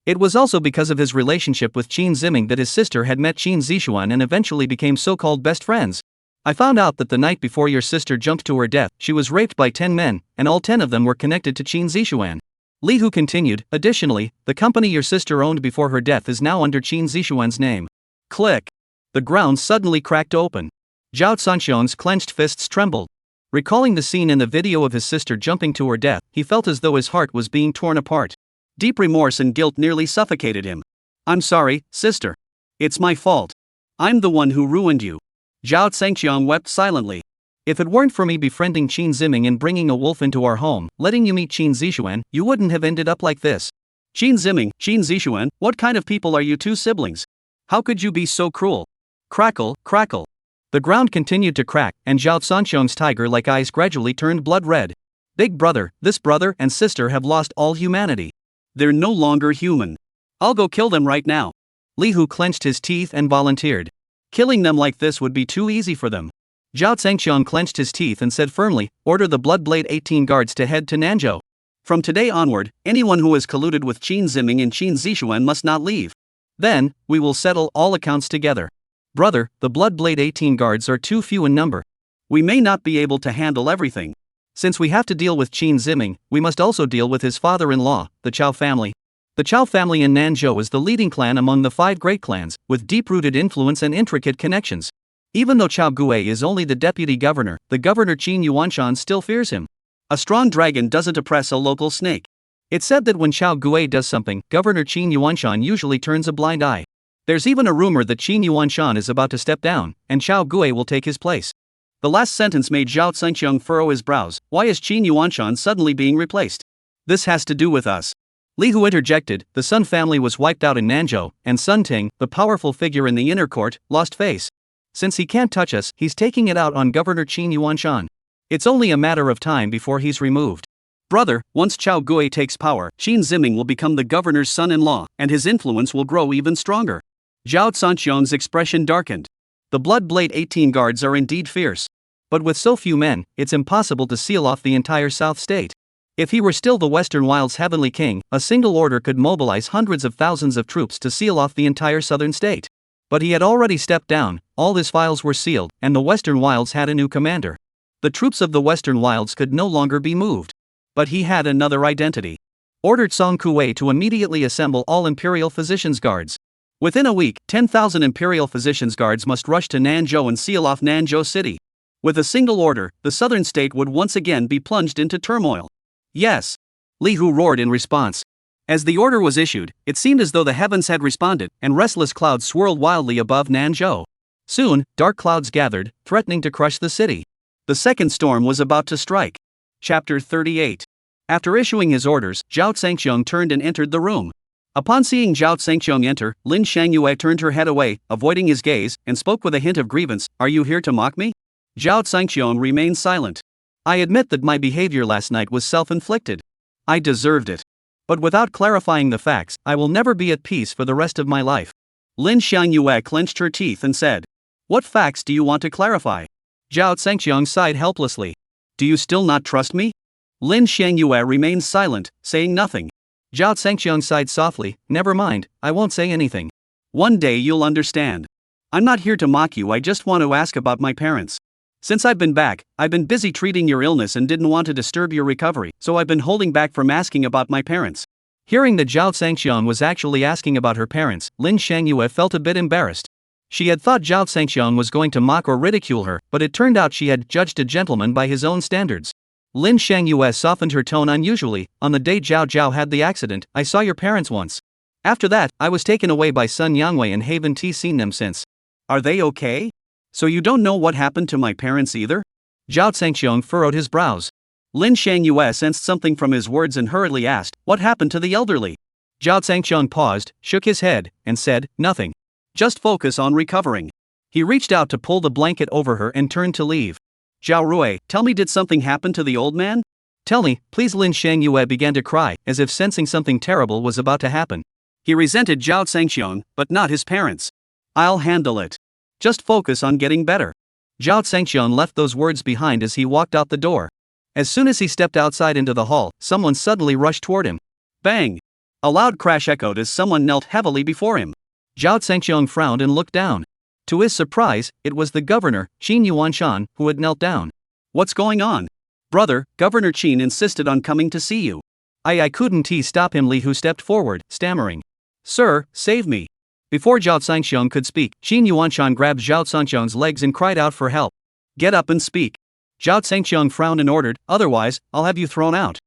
It was also because of his relationship with Qin Ziming that his sister had met Qin Zixuan and eventually became so-called best friends. I found out that the night before your sister jumped to her death, she was raped by 10 men, and all 10 of them were connected to Qin Zixuan. Li Hu continued, additionally, the company your sister owned before her death is now under Qin Zixuan's name. Click. The ground suddenly cracked open. Zhao Sangxiong's clenched fists trembled. Recalling the scene in the video of his sister jumping to her death, he felt as though his heart was being torn apart. Deep remorse and guilt nearly suffocated him. I'm sorry, sister. It's my fault. I'm the one who ruined you. Zhao Sangxiong wept silently. If it weren't for me befriending Qin Ziming and bringing a wolf into our home, letting you meet Qin Zixuan, you wouldn't have ended up like this. Qin Ziming, Qin Zixuan, what kind of people are you two siblings? How could you be so cruel? Crackle, crackle. The ground continued to crack, and Zhao Sangxiong's tiger-like eyes gradually turned blood red. Big brother, this brother and sister have lost all humanity. They're no longer human. I'll go kill them right now. Li Hu clenched his teeth and volunteered. Killing them like this would be too easy for them. Zhao Sangxiong clenched his teeth and said firmly, order the Bloodblade 18 guards to head to Nanzhou. From today onward, anyone who has colluded with Qin Ziming and Qin Zixuan must not leave. Then, we will settle all accounts together. Brother, the Bloodblade 18 guards are too few in number. We may not be able to handle everything. Since we have to deal with Qin Ziming, we must also deal with his father-in-law, the Chao family. The Chao family in Nanzhou is the leading clan among the 5 great clans, with deep-rooted influence and intricate connections. Even though Chao Gui is only the deputy governor, the governor Qin Yuanshan still fears him. A strong dragon doesn't oppress a local snake. It's said that when Chao Gui does something, Governor Qin Yuanshan usually turns a blind eye. There's even a rumor that Qin Yuanshan is about to step down, and Chao Gui will take his place. The last sentence made Zhao Sangxiong furrow his brows. Why is Qin Yuanshan suddenly being replaced? This has to do with us. Li Hu interjected. The Sun family was wiped out in Nanzhou, and Sun Ting, the powerful figure in the inner court, lost face. Since he can't touch us, he's taking it out on Governor Qin Yuanshan. It's only a matter of time before he's removed. Brother, once Chao Gui takes power, Qin Ziming will become the governor's son-in-law, and his influence will grow even stronger. Zhao Sangxiong's expression darkened. The Bloodblade 18 guards are indeed fierce. But with so few men, it's impossible to seal off the entire South State. If he were still the Western Wild's heavenly king, a single order could mobilize hundreds of thousands of troops to seal off the entire southern state. But he had already stepped down, all his files were sealed, and the Western Wilds had a new commander. The troops of the Western Wilds could no longer be moved. But he had another identity. Ordered Song Kuei to immediately assemble all Imperial Physicians Guards. Within a week, 10,000 Imperial Physicians Guards must rush to Nanzhou and seal off Nanzhou City. With a single order, the southern state would once again be plunged into turmoil. Yes. Li Hu roared in response. As the order was issued, it seemed as though the heavens had responded, and restless clouds swirled wildly above Nanzhou. Soon, dark clouds gathered, threatening to crush the city. The second storm was about to strike. Chapter 38. After issuing his orders, Zhao Sangxiong turned and entered the room. Upon seeing Zhao Sangxiong enter, Lin Shangyue turned her head away, avoiding his gaze, and spoke with a hint of grievance. Are you here to mock me? Zhao Sangxiong remained silent. I admit that my behavior last night was self-inflicted. I deserved it. But without clarifying the facts, I will never be at peace for the rest of my life. Lin Shangyue clenched her teeth and said, What facts do you want to clarify? Zhao Sangxiong sighed helplessly. Do you still not trust me? Lin Shangyue remained silent, saying nothing. Zhao Sangxiong sighed softly. Never mind, I won't say anything. One day you'll understand. I'm not here to mock you, I just want to ask about my parents. Since I've been back, I've been busy treating your illness and didn't want to disturb your recovery, so I've been holding back from asking about my parents. Hearing that Zhao Sangxiong was actually asking about her parents, Lin Shangyue felt a bit embarrassed. She had thought Zhao Sangxiong was going to mock or ridicule her, but it turned out she had judged a gentleman by his own standards. Lin Shangyue softened her tone unusually. On the day Zhao Zhao had the accident, I saw your parents once. After that, I was taken away by Sun Yangwei and haven't seen them since. Are they okay? So you don't know what happened to my parents either? Zhao Zhangxiong furrowed his brows. Lin Shangyue sensed something from his words and hurriedly asked, "What happened to the elderly?" Zhao Zhangxiong paused, shook his head, and said, "Nothing. Just focus on recovering." He reached out to pull the blanket over her and turned to leave. "Zhao Rui, tell me, did something happen to the old man?" "Tell me, please." Lin Shangyue began to cry, as if sensing something terrible was about to happen. He resented Zhao Zhangxiong, but not his parents. "I'll handle it. Just focus on getting better." Zhao Zhangxiong left those words behind as he walked out the door. As soon as he stepped outside into the hall, someone suddenly rushed toward him. Bang! A loud crash echoed as someone knelt heavily before him. Zhao Zhangxiong frowned and looked down. To his surprise, it was the governor, Qin Yuanshan, who had knelt down. "What's going on?" "Brother, Governor Qin insisted on coming to see you." I couldn't stop him." Li Hu stepped forward, stammering. "Sir, save me." Before Zhao Zhangxiong could speak, Qin Yuanshan grabbed Zhao Zhangxiong's legs and cried out for help. "Get up and speak." Zhao Zhangxiong frowned and ordered, "Otherwise, I'll have you thrown out."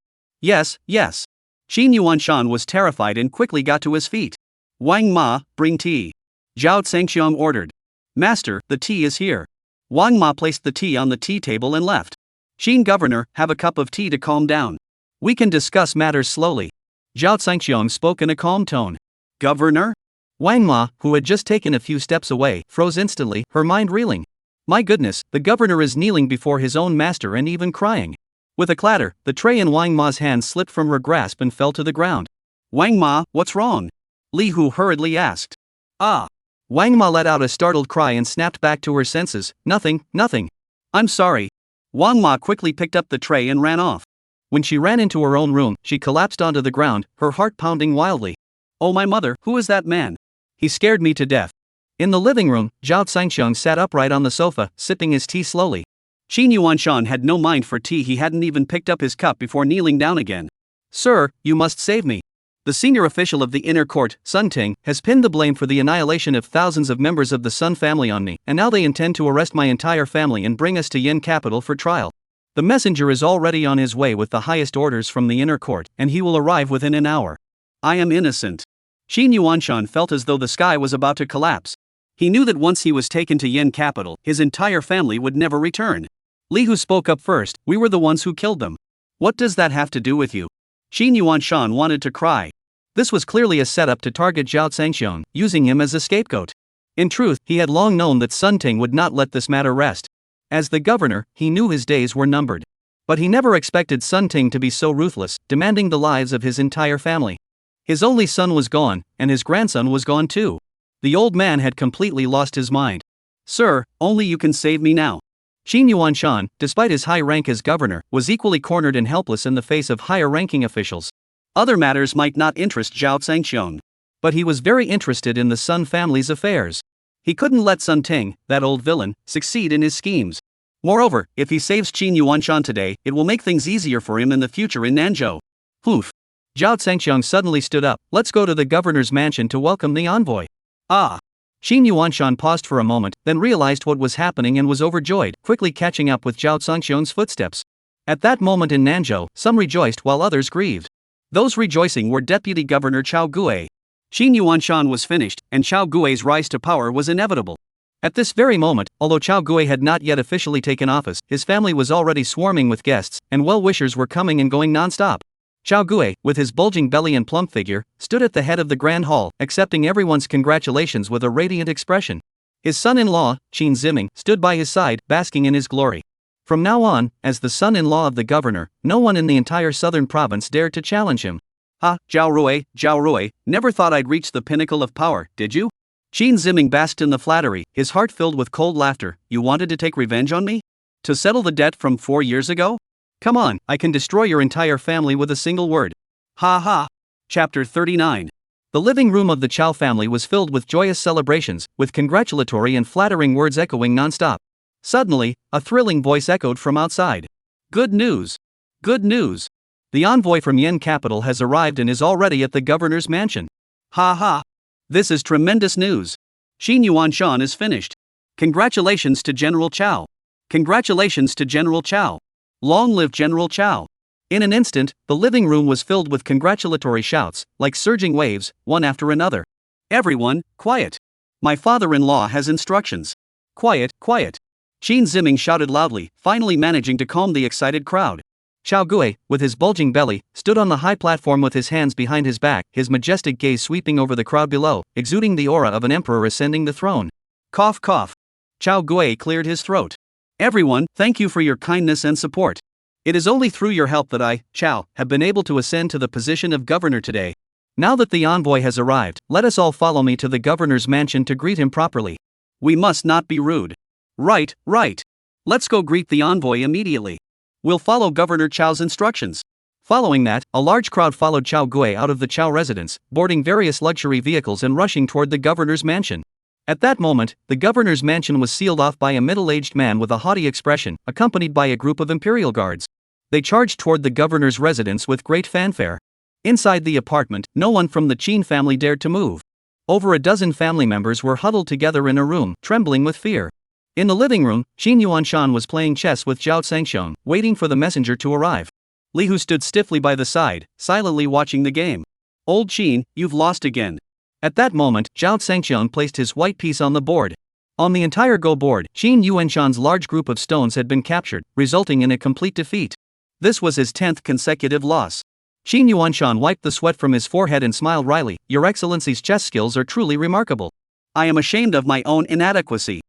Yes. Qin Yuanshan was terrified and quickly got to his feet. "Wang Ma, bring tea." Zhao Zhangxiong ordered. "Master, the tea is here." Wang Ma placed the tea on the tea table and left. "Qin Governor, have a cup of tea to calm down. We can discuss matters slowly." Zhao Zhangxiong spoke in a calm tone. "Governor?" Wang Ma, who had just taken a few steps away, froze instantly, her mind reeling. My goodness, the governor is kneeling before his own master and even crying. With a clatter, the tray in Wang Ma's hand slipped from her grasp and fell to the ground. "Wang Ma, what's wrong?" Li Hu hurriedly asked. "Ah." Wang Ma let out a startled cry and snapped back to her senses. Nothing. "I'm sorry." Wang Ma quickly picked up the tray and ran off. When she ran into her own room, she collapsed onto the ground, her heart pounding wildly. "Oh my mother, who is that man? He scared me to death." In the living room, Zhao Zhangxiong sat upright on the sofa, sipping his tea slowly. Qin Yuanshan had no mind for tea. He hadn't even picked up his cup before kneeling down again. "Sir, you must save me. The senior official of the inner court, Sun Ting, has pinned the blame for the annihilation of thousands of members of the Sun family on me, and now they intend to arrest my entire family and bring us to Yin capital for trial. The messenger is already on his way with the highest orders from the inner court, and he will arrive within an hour." "I am innocent." Qin Yuanshan felt as though the sky was about to collapse. He knew that once he was taken to Yin capital, his entire family would never return. Li Hu spoke up first. "We were the ones who killed them." "What does that have to do with you?" Qin Yuanshan wanted to cry. This was clearly a setup to target Zhao Zhangxiong, using him as a scapegoat. In truth, he had long known that Sun Ting would not let this matter rest. As the governor, he knew his days were numbered. But he never expected Sun Ting to be so ruthless, demanding the lives of his entire family. His only son was gone, and his grandson was gone too. The old man had completely lost his mind. "Sir, only you can save me now." Qin Yuanshan, despite his high rank as governor, was equally cornered and helpless in the face of higher-ranking officials. Other matters might not interest Zhao Zhangxiong, but he was very interested in the Sun family's affairs. He couldn't let Sun Ting, that old villain, succeed in his schemes. Moreover, if he saves Qin Yuanshan today, it will make things easier for him in the future in Nanzhou. Poof. Zhao Zhangxiong suddenly stood up. "Let's go to the governor's mansion to welcome the envoy." "Ah." Qin Yuanshan paused for a moment, then realized what was happening and was overjoyed, quickly catching up with Zhao Zhangxiong's footsteps. At that moment in Nanzhou, some rejoiced while others grieved. Those rejoicing were Deputy Governor Chao Gue. Qin Yuanshan was finished, and Chao Gue's rise to power was inevitable. At this very moment, although Chao Gue had not yet officially taken office, his family was already swarming with guests, and well-wishers were coming and going non-stop. Chao Gue, with his bulging belly and plump figure, stood at the head of the grand hall, accepting everyone's congratulations with a radiant expression. His son-in-law, Qin Ziming, stood by his side, basking in his glory. From now on, as the son-in-law of the governor, no one in the entire southern province dared to challenge him. "Ah, Zhao Rui, never thought I'd reach the pinnacle of power, did you?" Qin Ziming basked in the flattery, his heart filled with cold laughter. "You wanted to take revenge on me? To settle the debt from 4 years ago? Come on, I can destroy your entire family with a single word." Ha ha. Chapter 39. The living room of the Chao family was filled with joyous celebrations, with congratulatory and flattering words echoing non-stop. Suddenly, a thrilling voice echoed from outside. "Good news! Good news! The envoy from Yin capital has arrived and is already at the governor's mansion." "Ha ha! This is tremendous news! Qin Yuanshan is finished. Congratulations to General Chao! Congratulations to General Chao! Long live General Chao!" In an instant, the living room was filled with congratulatory shouts, like surging waves, one after another. "Everyone, quiet! My father-in-law has instructions." "Quiet, quiet! Qin Ziming shouted loudly, finally managing to calm the excited crowd. Xiao Gui, with his bulging belly, stood on the high platform with his hands behind his back, his majestic gaze sweeping over the crowd below, exuding the aura of an emperor ascending the throne. Cough cough. Xiao Gui cleared his throat. Everyone, thank you for your kindness and support. It is only through your help that I, Xiao, have been able to ascend to the position of governor today. Now that the envoy has arrived, let us all follow me to the governor's mansion to greet him properly. We must not be rude. Right, right. Let's go greet the envoy immediately. We'll follow Governor Chao's instructions. Following that, a large crowd followed Xiao Gui out of the Chao residence, boarding various luxury vehicles and rushing toward the governor's mansion. At that moment, the governor's mansion was sealed off by a middle-aged man with a haughty expression, accompanied by a group of imperial guards. They charged toward the governor's residence with great fanfare. Inside the apartment, no one from the Qin family dared to move. Over a dozen family members were huddled together in a room, trembling with fear. In the living room, Qin Yuanshan was playing chess with Zhao Zhangxiong, waiting for the messenger to arrive. Li Hu stood stiffly by the side, silently watching the game. Old Qin, you've lost again. At that moment, Zhao Zhangxiong placed his white piece on the board. On the entire Go board, Qin Yuanshan's large group of stones had been captured, resulting in a complete defeat. This was his 10th consecutive loss. Qin Yuanshan wiped the sweat from his forehead and smiled wryly. Your Excellency's chess skills are truly remarkable. I am ashamed of my own inadequacy.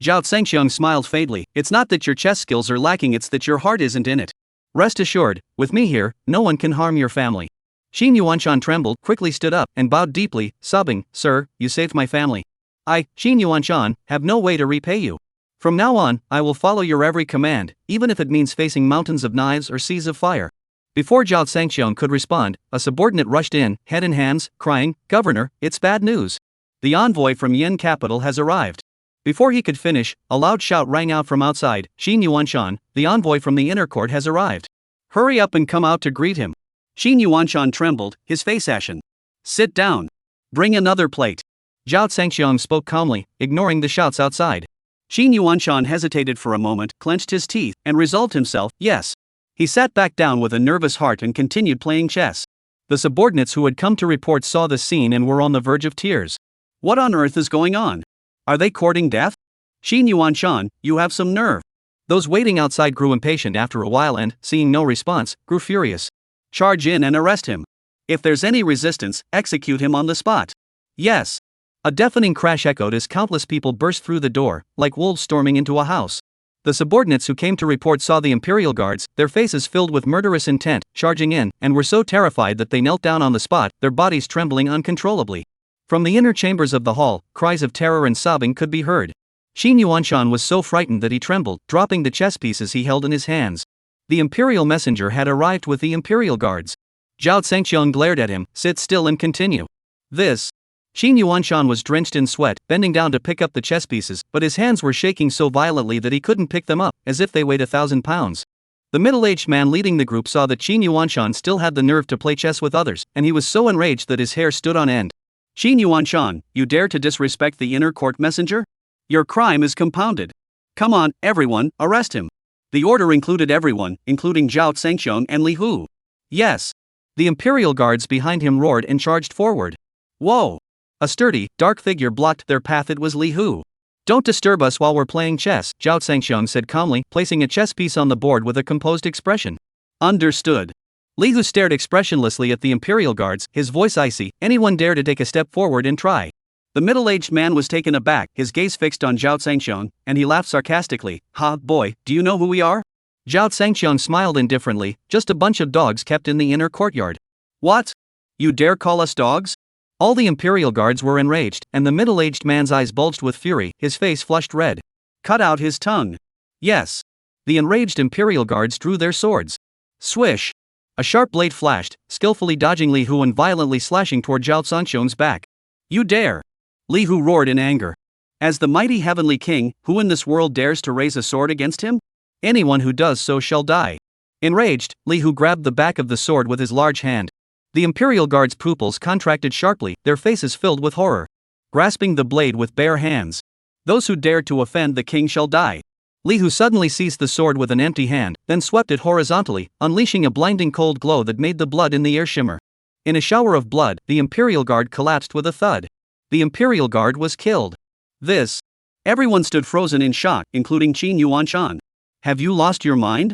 Zhao Zhangxiong smiled faintly. It's not that your chess skills are lacking, it's that your heart isn't in it. Rest assured, with me here, no one can harm your family. Qin Yuanshan trembled, quickly stood up, and bowed deeply, sobbing, Sir, you saved my family. I, Qin Yuanshan, have no way to repay you. From now on, I will follow your every command, even if it means facing mountains of knives or seas of fire. Before Zhao Zhangxiong could respond, a subordinate rushed in, head in hands, crying, Governor, it's bad news. The envoy from Yin capital has arrived. Before he could finish, a loud shout rang out from outside, Qin Yuanshan, the envoy from the inner court has arrived. Hurry up and come out to greet him. Qin Yuanshan trembled, his face ashen. Sit down. Bring another plate. Zhao Zhangxiong spoke calmly, ignoring the shouts outside. Qin Yuanshan hesitated for a moment, clenched his teeth, and resolved himself, yes. He sat back down with a nervous heart and continued playing chess. The subordinates who had come to report saw the scene and were on the verge of tears. What on earth is going on? Are they courting death? Qin Yuanshan, you have some nerve. Those waiting outside grew impatient after a while and, seeing no response, grew furious. Charge in and arrest him. If there's any resistance, execute him on the spot. Yes. A deafening crash echoed as countless people burst through the door, like wolves storming into a house. The subordinates who came to report saw the imperial guards, their faces filled with murderous intent, charging in, and were so terrified that they knelt down on the spot, their bodies trembling uncontrollably. From the inner chambers of the hall, cries of terror and sobbing could be heard. Qin Yuanshan was so frightened that he trembled, dropping the chess pieces he held in his hands. The imperial messenger had arrived with the imperial guards. Zhao Zhangxiong glared at him, sit still and continue. This. Qin Yuanshan was drenched in sweat, bending down to pick up the chess pieces, but his hands were shaking so violently that he couldn't pick them up, as if they weighed 1,000 pounds. The middle-aged man leading the group saw that Qin Yuanshan still had the nerve to play chess with others, and he was so enraged that his hair stood on end. Qin Yuanshan, you dare to disrespect the inner court messenger? Your crime is compounded. Come on, everyone, arrest him. The order included everyone, including Zhao Zhangxiong and Li Hu. Yes. The imperial guards behind him roared and charged forward. Whoa! A sturdy, dark figure blocked their path. It was Li Hu. Don't disturb us while we're playing chess, Zhao Zhangxiong said calmly, placing a chess piece on the board with a composed expression. Understood. Li Hu stared expressionlessly at the imperial guards, his voice icy. Anyone dare to take a step forward and try. The middle-aged man was taken aback, his gaze fixed on Zhao Zhangxiong, and he laughed sarcastically. Ha, boy, do you know who we are? Zhao Zhangxiong smiled indifferently, just a bunch of dogs kept in the inner courtyard. What? You dare call us dogs? All the imperial guards were enraged, and the middle-aged man's eyes bulged with fury, his face flushed red. Cut out his tongue. Yes. The enraged imperial guards drew their swords. Swish. A sharp blade flashed, skillfully dodging Li Hu and violently slashing toward Zhao Zhangxiong's back. You dare! Li Hu roared in anger. As the mighty heavenly king, who in this world dares to raise a sword against him? Anyone who does so shall die. Enraged, Li Hu grabbed the back of the sword with his large hand. The imperial guards' pupils contracted sharply, their faces filled with horror. Grasping the blade with bare hands. Those who dare to offend the king shall die. Li Hu suddenly seized the sword with an empty hand, then swept it horizontally, unleashing a blinding cold glow that made the blood in the air shimmer. In a shower of blood, the imperial guard collapsed with a thud. The imperial guard was killed. This. Everyone stood frozen in shock, including Qin Yuanshan. Have you lost your mind?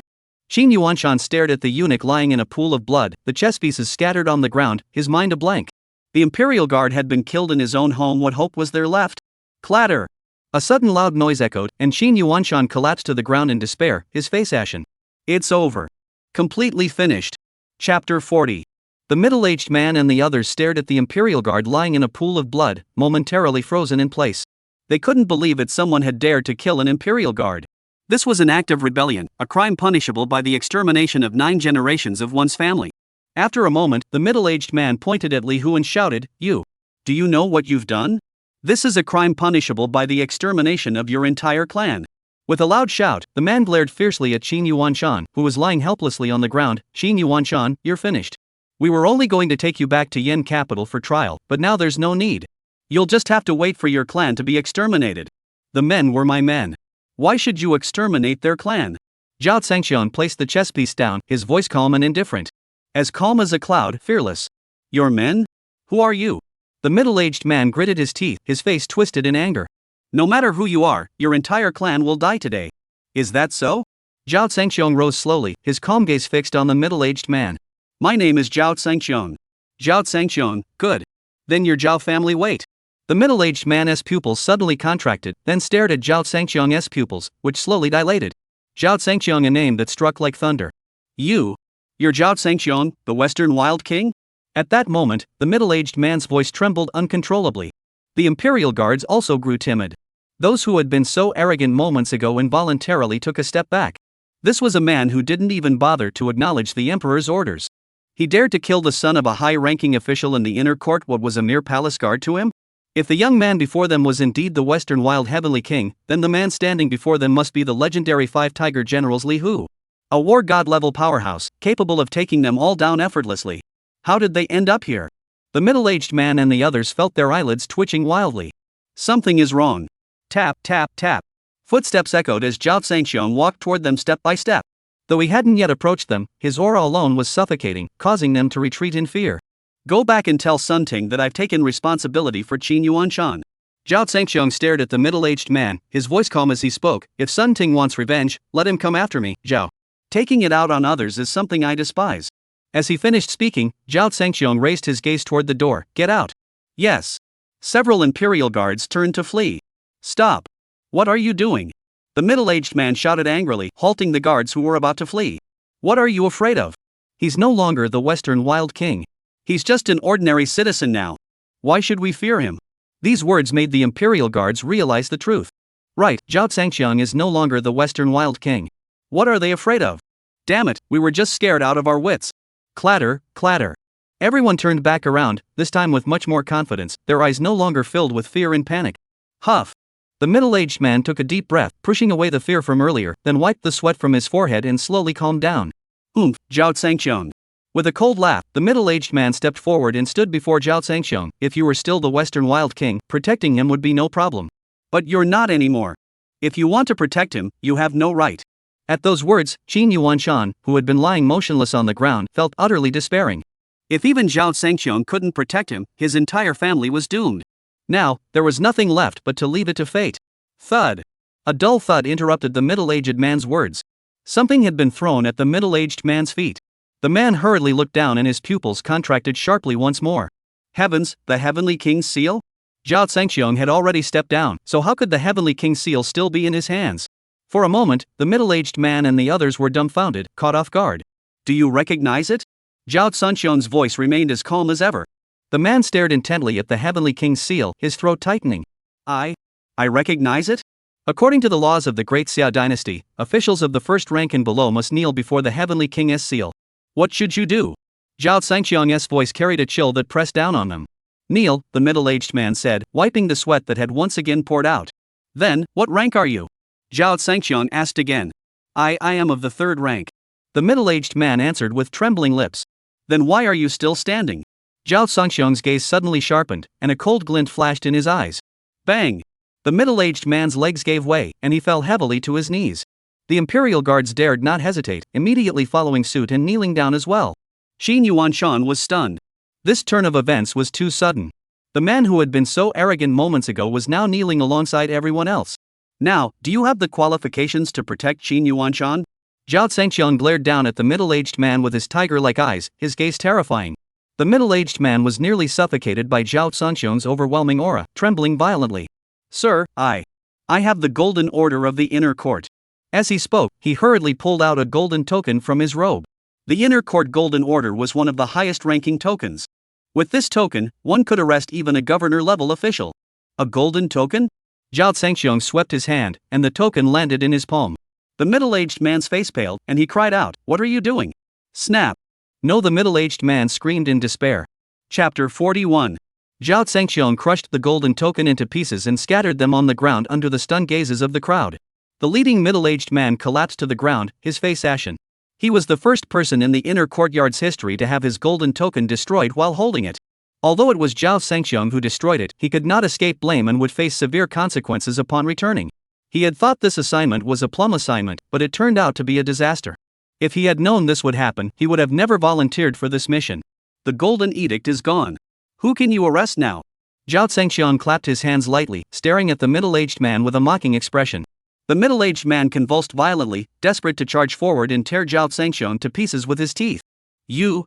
Qin Yuanshan stared at the eunuch lying in a pool of blood, the chess pieces scattered on the ground, his mind a blank. The Imperial Guard had been killed in his own home. What hope was there left? Clatter! A sudden loud noise echoed, and Qin Yuanshan collapsed to the ground in despair, his face ashen. It's over. Completely finished. Chapter 40. The middle-aged man and the others stared at the Imperial Guard lying in a pool of blood, momentarily frozen in place. They couldn't believe that someone had dared to kill an Imperial Guard. This was an act of rebellion, a crime punishable by the extermination of 9 generations of one's family. After a moment, the middle-aged man pointed at Li Hu and shouted, "You! Do you know what you've done? This is a crime punishable by the extermination of your entire clan." With a loud shout, the man glared fiercely at Qin Yuanshan, who was lying helplessly on the ground. "Qin Yuanshan, you're finished. We were only going to take you back to Yin capital for trial, but now there's no need. You'll just have to wait for your clan to be exterminated. The men were my men. Why should you exterminate their clan?" Zhao Zhangxian placed the chess piece down, his voice calm and indifferent. As calm as a cloud, fearless. "Your men? Who are you?" The middle-aged man gritted his teeth, his face twisted in anger. "No matter who you are, your entire clan will die today. Is that so?" Zhao Zhangxian rose slowly, his calm gaze fixed on the middle-aged man. "My name is Zhao Zhangxian." "Zhao Zhangxian, good. Then your Zhao family wait." The middle-aged man's pupils suddenly contracted, then stared at Zhao Zhangxiang's pupils, which slowly dilated. Zhao Zhangxiang, a name that struck like thunder. You're Zhao Zhangxiang, the Western Wild King?" At that moment, the middle-aged man's voice trembled uncontrollably. The Imperial Guards also grew timid. Those who had been so arrogant moments ago involuntarily took a step back. This was a man who didn't even bother to acknowledge the Emperor's orders. He dared to kill the son of a high-ranking official in the inner court. What was a mere palace guard to him? If the young man before them was indeed the Western Wild Heavenly King, then the man standing before them must be the legendary 5 Tiger Generals Li Hu. A war god-level powerhouse, capable of taking them all down effortlessly. How did they end up here? The middle-aged man and the others felt their eyelids twitching wildly. Something is wrong. Tap, tap, tap. Footsteps echoed as Zhao Zhangxiang walked toward them step by step. Though he hadn't yet approached them, his aura alone was suffocating, causing them to retreat in fear. "Go back and tell Sun Ting that I've taken responsibility for Qin Yuanshan." Zhao Zhangxiang stared at the middle-aged man, his voice calm as he spoke. "If Sun Ting wants revenge, let him come after me, Zhao. Taking it out on others is something I despise." As he finished speaking, Zhao Zhangxiang raised his gaze toward the door. "Get out." "Yes." Several Imperial Guards turned to flee. "Stop. What are you doing?" The middle-aged man shouted angrily, halting the guards who were about to flee. "What are you afraid of? He's no longer the Western Wild King. He's just an ordinary citizen now. Why should we fear him?" These words made the Imperial Guards realize the truth. Right, Zhao Zhangxiang is no longer the Western Wild King. What are they afraid of? Damn it, we were just scared out of our wits. Clatter, clatter. Everyone turned back around, this time with much more confidence, their eyes no longer filled with fear and panic. Huff. The middle-aged man took a deep breath, pushing away the fear from earlier, then wiped the sweat from his forehead and slowly calmed down. Zhao Zhangxiang. With a cold laugh, the middle-aged man stepped forward and stood before Zhao Zhangxiang. "If you were still the Western Wild King, protecting him would be no problem. But you're not anymore. If you want to protect him, you have no right." At those words, Qin Yuanshan, who had been lying motionless on the ground, felt utterly despairing. If even Zhao Zhangxiang couldn't protect him, his entire family was doomed. Now, there was nothing left but to leave it to fate. Thud. A dull thud interrupted the middle-aged man's words. Something had been thrown at the middle-aged man's feet. The man hurriedly looked down and his pupils contracted sharply once more. Heavens, the Heavenly King's seal? Zhao Zhangxiang had already stepped down, so how could the Heavenly King's seal still be in his hands? For a moment, the middle-aged man and the others were dumbfounded, caught off guard. "Do you recognize it?" Zhao Zhangxiang's voice remained as calm as ever. The man stared intently at the Heavenly King's seal, his throat tightening. I recognize it? According to the laws of the Great Xia dynasty, officials of the first rank and below must kneel before the Heavenly King's seal. What should you do? Zhao Zhangxiang's voice carried a chill that pressed down on them. Kneel, the middle-aged man said, wiping the sweat that had once again poured out. Then, what rank are you? Zhao Zhangxiang asked again. I am of the 3rd rank. The middle-aged man answered with trembling lips. Then why are you still standing? Zhao Zhangxiang's gaze suddenly sharpened, and a cold glint flashed in his eyes. Bang! The middle-aged man's legs gave way, and he fell heavily to his knees. The Imperial Guards dared not hesitate, immediately following suit and kneeling down as well. Qin Yuanshan was stunned. This turn of events was too sudden. The man who had been so arrogant moments ago was now kneeling alongside everyone else. Now, do you have the qualifications to protect Qin Yuanshan? Zhao Zhangqiang glared down at the middle-aged man with his tiger-like eyes, his gaze terrifying. The middle-aged man was nearly suffocated by Zhao Zhangqiang's overwhelming aura, trembling violently. Sir, I have the Golden Order of the Inner Court. As he spoke, he hurriedly pulled out a golden token from his robe. The Inner Court Golden Order was one of the highest-ranking tokens. With this token, one could arrest even a governor-level official. A golden token? Zhao Zhangqiang swept his hand, and the token landed in his palm. The middle-aged man's face paled, and he cried out, "What are you doing?" Snap! No, the middle-aged man screamed in despair. Chapter 41. Zhao Zhangqiang crushed the golden token into pieces and scattered them on the ground under the stunned gazes of the crowd. The leading middle-aged man collapsed to the ground, his face ashen. He was the first person in the inner courtyard's history to have his golden token destroyed while holding it. Although it was Zhao Zhangqiang who destroyed it, he could not escape blame and would face severe consequences upon returning. He had thought this assignment was a plum assignment, but it turned out to be a disaster. If he had known this would happen, he would have never volunteered for this mission. The golden edict is gone. Who can you arrest now? Zhao Zhangqiang clapped his hands lightly, staring at the middle-aged man with a mocking expression. The middle-aged man convulsed violently, desperate to charge forward and tear Zhao Zhangqiang to pieces with his teeth. You.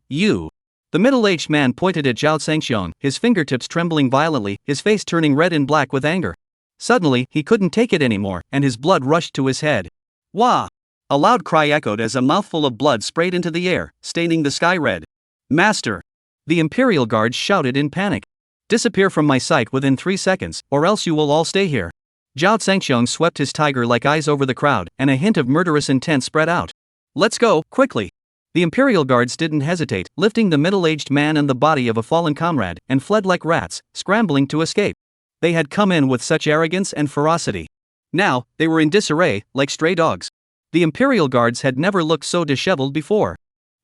The middle-aged man pointed at Zhao Zhangqiang, his fingertips trembling violently, his face turning red and black with anger. Suddenly, he couldn't take it anymore, and his blood rushed to his head. Wah! A loud cry echoed as a mouthful of blood sprayed into the air, staining the sky red. Master! The Imperial Guards shouted in panic. Disappear from my sight within 3 seconds, or else you will all stay here. Zhao Zhangqiang swept his tiger-like eyes over the crowd, and a hint of murderous intent spread out. Let's go, quickly! The Imperial Guards didn't hesitate, lifting the middle-aged man and the body of a fallen comrade, and fled like rats, scrambling to escape. They had come in with such arrogance and ferocity. Now, they were in disarray, like stray dogs. The Imperial Guards had never looked so disheveled before.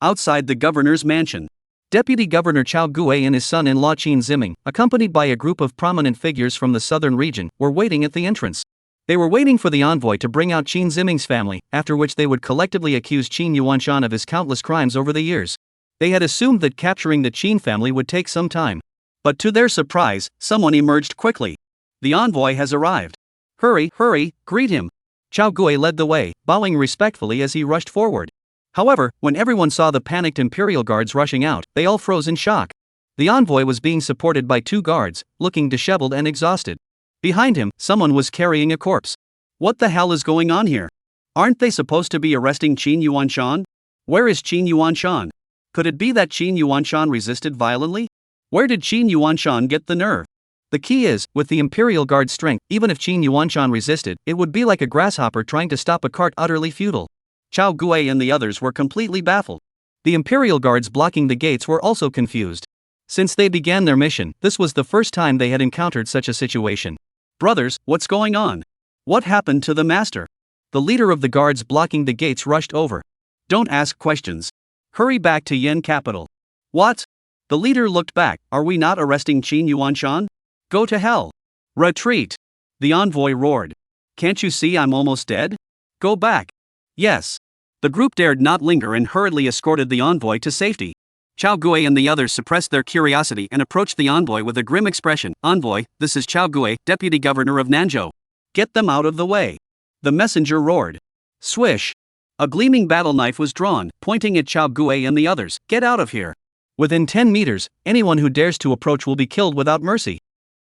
Outside the governor's mansion, Deputy Governor Chao Gui and his son-in-law Qin Ziming, accompanied by a group of prominent figures from the southern region, were waiting at the entrance. They were waiting for the envoy to bring out Qin Ziming's family, after which they would collectively accuse Qin Yuanshan of his countless crimes over the years. They had assumed that capturing the Qin family would take some time. But to their surprise, someone emerged quickly. The envoy has arrived. Hurry, greet him. Chao Gui led the way, bowing respectfully as he rushed forward. However, when everyone saw the panicked Imperial Guards rushing out, they all froze in shock. The envoy was being supported by 2 guards, looking disheveled and exhausted. Behind him, someone was carrying a corpse. What the hell is going on here? Aren't they supposed to be arresting Qin Yuanshan? Where is Qin Yuanshan? Could it be that Qin Yuanshan resisted violently? Where did Qin Yuanshan get the nerve? The key is, with the Imperial Guard's strength, even if Qin Yuanshan resisted, it would be like a grasshopper trying to stop a cart, utterly futile. Chao Gui and the others were completely baffled. The Imperial Guards blocking the gates were also confused. Since they began their mission, this was the first time they had encountered such a situation. Brothers, what's going on? What happened to the master? The leader of the guards blocking the gates rushed over. Don't ask questions. Hurry back to Yen capital. What? The leader looked back. Are we not arresting Qin Yuanshan? Go to hell. Retreat. The envoy roared. Can't you see I'm almost dead? Go back. Yes. The group dared not linger and hurriedly escorted the envoy to safety. Chao Gui and the others suppressed their curiosity and approached the envoy with a grim expression. Envoy, this is Chao Gui, Deputy Governor of Nanzhou. Get them out of the way. The messenger roared. Swish. A gleaming battle knife was drawn, pointing at Chao Gui and the others. Get out of here. Within 10 meters, anyone who dares to approach will be killed without mercy.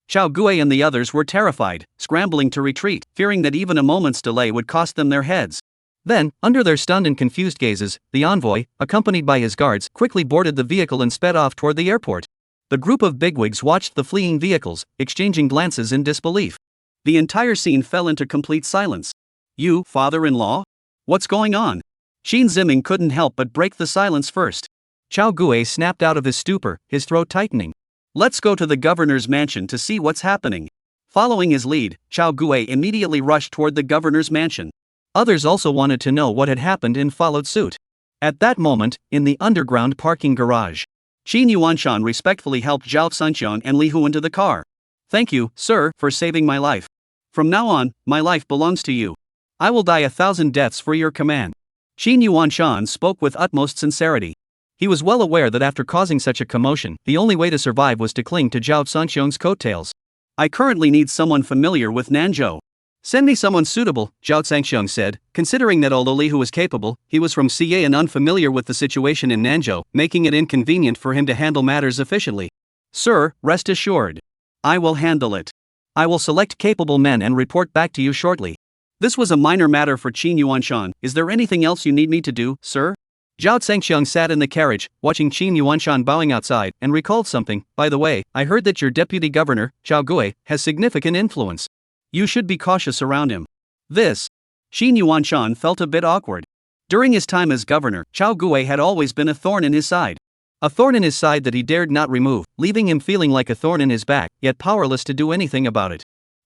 Chao Gui and the others were terrified, scrambling to retreat, fearing that even a moment's delay would cost them their heads. Then, under their stunned and confused gazes, the envoy, accompanied by his guards, quickly boarded the vehicle and sped off toward the airport. The group of bigwigs watched the fleeing vehicles, exchanging glances in disbelief. The entire scene fell into complete silence. You, father-in-law? What's going on? Qin Ziming couldn't help but break the silence first. Chao Gui snapped out of his stupor, his throat tightening. Let's go to the governor's mansion to see what's happening. Following his lead, Chao Gui immediately rushed toward the governor's mansion. Others also wanted to know what had happened and followed suit. At that moment, in the underground parking garage, Qin Yuanshan respectfully helped Zhao Zhangqiang and Li Hu into the car. Thank you, sir, for saving my life. From now on, my life belongs to you. I will die 1,000 deaths for your command. Qin Yuanshan spoke with utmost sincerity. He was well aware that after causing such a commotion, the only way to survive was to cling to Zhao Zhangqiang's coattails. I currently need someone familiar with Nanzhou. Send me someone suitable, Zhao Zhangxiang said, considering that although Li Hu was capable, he was from CA and unfamiliar with the situation in Nanzhou, making it inconvenient for him to handle matters efficiently. Sir, rest assured. I will handle it. I will select capable men and report back to you shortly. This was a minor matter for Qin Yuanshan. Is there anything else you need me to do, sir? Zhao Zhangxiang sat in the carriage, watching Qin Yuanshan bowing outside, and recalled something. By the way, I heard that your deputy governor, Zhao Gui, has significant influence. You should be cautious around him. This. Qin Yuanshan felt a bit awkward. During his time as governor, Zhao Gui had always been a thorn in his side. A thorn in his side that he dared not remove, leaving him feeling like a thorn in his back, yet powerless to do anything about it.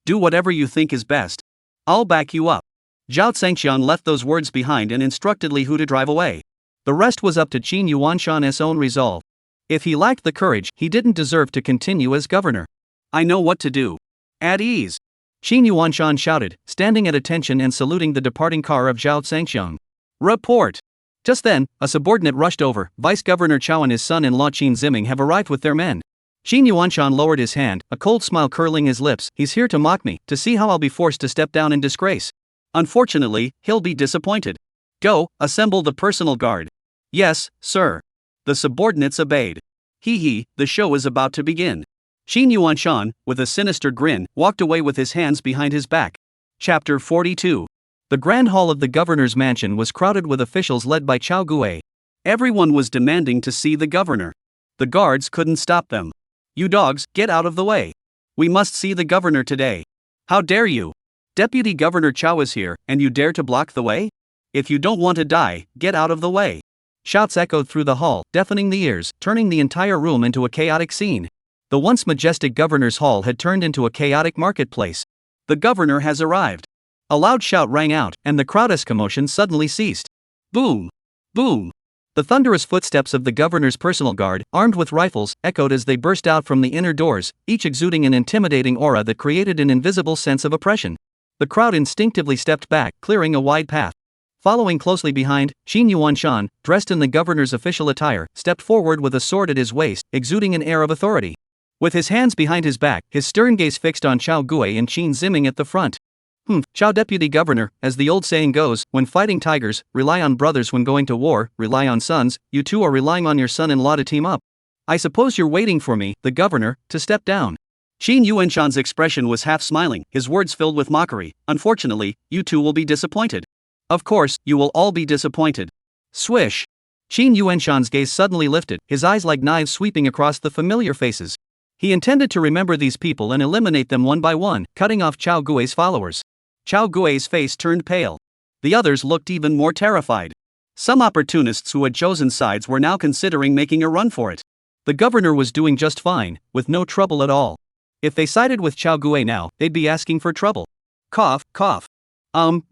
Do whatever you think is best. I'll back you up. Zhao Zhangxiang left those words behind and instructed Li Hu to drive away. The rest was up to Qin Yuanshan's own resolve. If he lacked the courage, he didn't deserve to continue as governor. I know what to do. At ease. Qin Yuanshan shouted, standing at attention and saluting the departing car of Zhao Zhangxiang. Report. Just then, a subordinate rushed over. Vice Governor Chao and his son-in-law Qin Ziming have arrived with their men. Qin Yuanshan lowered his hand, a cold smile curling his lips. He's here to mock me, to see how I'll be forced to step down in disgrace. Unfortunately, he'll be disappointed. Go, assemble the personal guard. Yes, sir. The subordinates obeyed. The show is about to begin. Qin Yuanshan, with a sinister grin, walked away with his hands behind his back. Chapter 42. The grand hall of the governor's mansion was crowded with officials led by Zhao Gui. Everyone was demanding to see the governor. The guards couldn't stop them. You dogs, get out of the way. We must see the governor today. How dare you? Deputy Governor Chao is here, and you dare to block the way? If you don't want to die, get out of the way. Shouts echoed through the hall, deafening the ears, turning the entire room into a chaotic scene. The once majestic governor's hall had turned into a chaotic marketplace. The governor has arrived. A loud shout rang out, and the crowd's commotion suddenly ceased. Boom! Boom! The thunderous footsteps of the governor's personal guard, armed with rifles, echoed as they burst out from the inner doors, each exuding an intimidating aura that created an invisible sense of oppression. The crowd instinctively stepped back, clearing a wide path. Following closely behind, Qin Yuanshan, dressed in the governor's official attire, stepped forward with a sword at his waist, exuding an air of authority. With his hands behind his back, his stern gaze fixed on Zhao Gui and Qin Ziming at the front. Zhao Deputy Governor, as the old saying goes, when fighting tigers, rely on brothers, when going to war, rely on sons. You two are relying on your son-in-law to team up. I suppose you're waiting for me, the governor, to step down. Qin Yuanshan's expression was half smiling, his words filled with mockery. Unfortunately, you two will be disappointed. Of course, you will all be disappointed. Swish. Qin Yuanshan's gaze suddenly lifted, his eyes like knives sweeping across the familiar faces. He intended to remember these people and eliminate them one by one, cutting off Zhao Gui's followers. Zhao Gui's face turned pale. The others looked even more terrified. Some opportunists who had chosen sides were now considering making a run for it. The governor was doing just fine, with no trouble at all. If they sided with Zhao Gui now, they'd be asking for trouble. Cough, cough.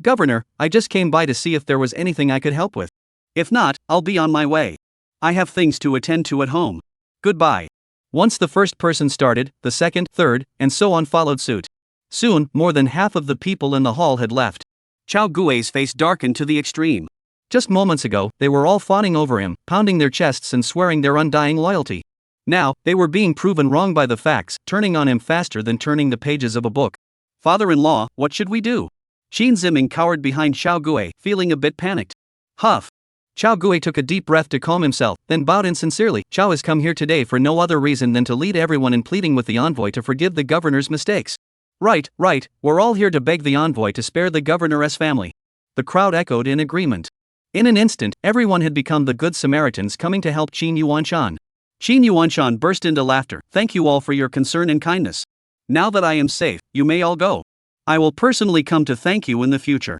Governor, I just came by to see if there was anything I could help with. If not, I'll be on my way. I have things to attend to at home. Goodbye. Once the first person started, the second, third, and so on followed suit. Soon, more than half of the people in the hall had left. Zhao Gui's face darkened to the extreme. Just moments ago, they were all fawning over him, pounding their chests and swearing their undying loyalty. Now, they were being proven wrong by the facts, turning on him faster than turning the pages of a book. Father-in-law, what should we do? Qin Ziming cowered behind Zhao Gui, feeling a bit panicked. Huff. Zhao Gui took a deep breath to calm himself, then bowed insincerely. Zhao has come here today for no other reason than to lead everyone in pleading with the envoy to forgive the governor's mistakes. Right, we're all here to beg the envoy to spare the governor's family. The crowd echoed in agreement. In an instant, everyone had become the good Samaritans coming to help Qin Yuanshan. Qin Yuanshan burst into laughter. Thank you all for your concern and kindness. Now that I am safe, you may all go. I will personally come to thank you in the future.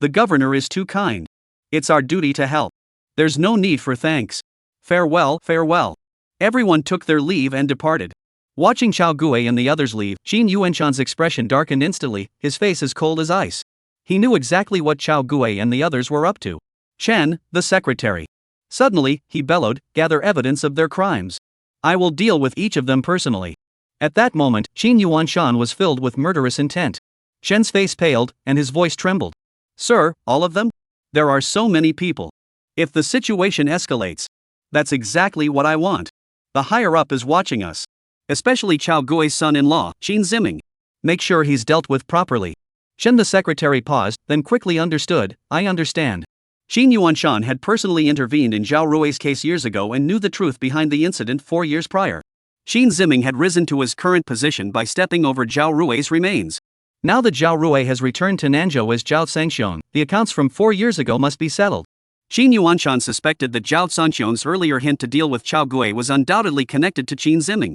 The governor is too kind. It's our duty to help. There's no need for thanks. Farewell, farewell. Everyone took their leave and departed. Watching Zhao Gui and the others leave, Qin Yuanshan's expression darkened instantly, his face as cold as ice. He knew exactly what Zhao Gui and the others were up to. Chen, the secretary. Suddenly, he bellowed, gather evidence of their crimes. I will deal with each of them personally. At that moment, Qin Yuanshan was filled with murderous intent. Shen's face paled, and his voice trembled. Sir, all of them? There are so many people. If the situation escalates. That's exactly what I want. The higher-up is watching us. Especially Zhao Gui's son-in-law, Qin Ziming. Make sure he's dealt with properly. Shen the secretary paused, then quickly understood, I understand. Qin Yuanshan had personally intervened in Zhao Rui's case years ago and knew the truth behind the incident 4 years prior. Qin Ziming had risen to his current position by stepping over Zhao Rui's remains. Now that Zhao Rui has returned to Nanzhou as Zhao Zhangxiong, the accounts from 4 years ago must be settled. Qin Yuanshan suspected that Zhao Zhangxiong's earlier hint to deal with Chao Gui was undoubtedly connected to Qin Ziming.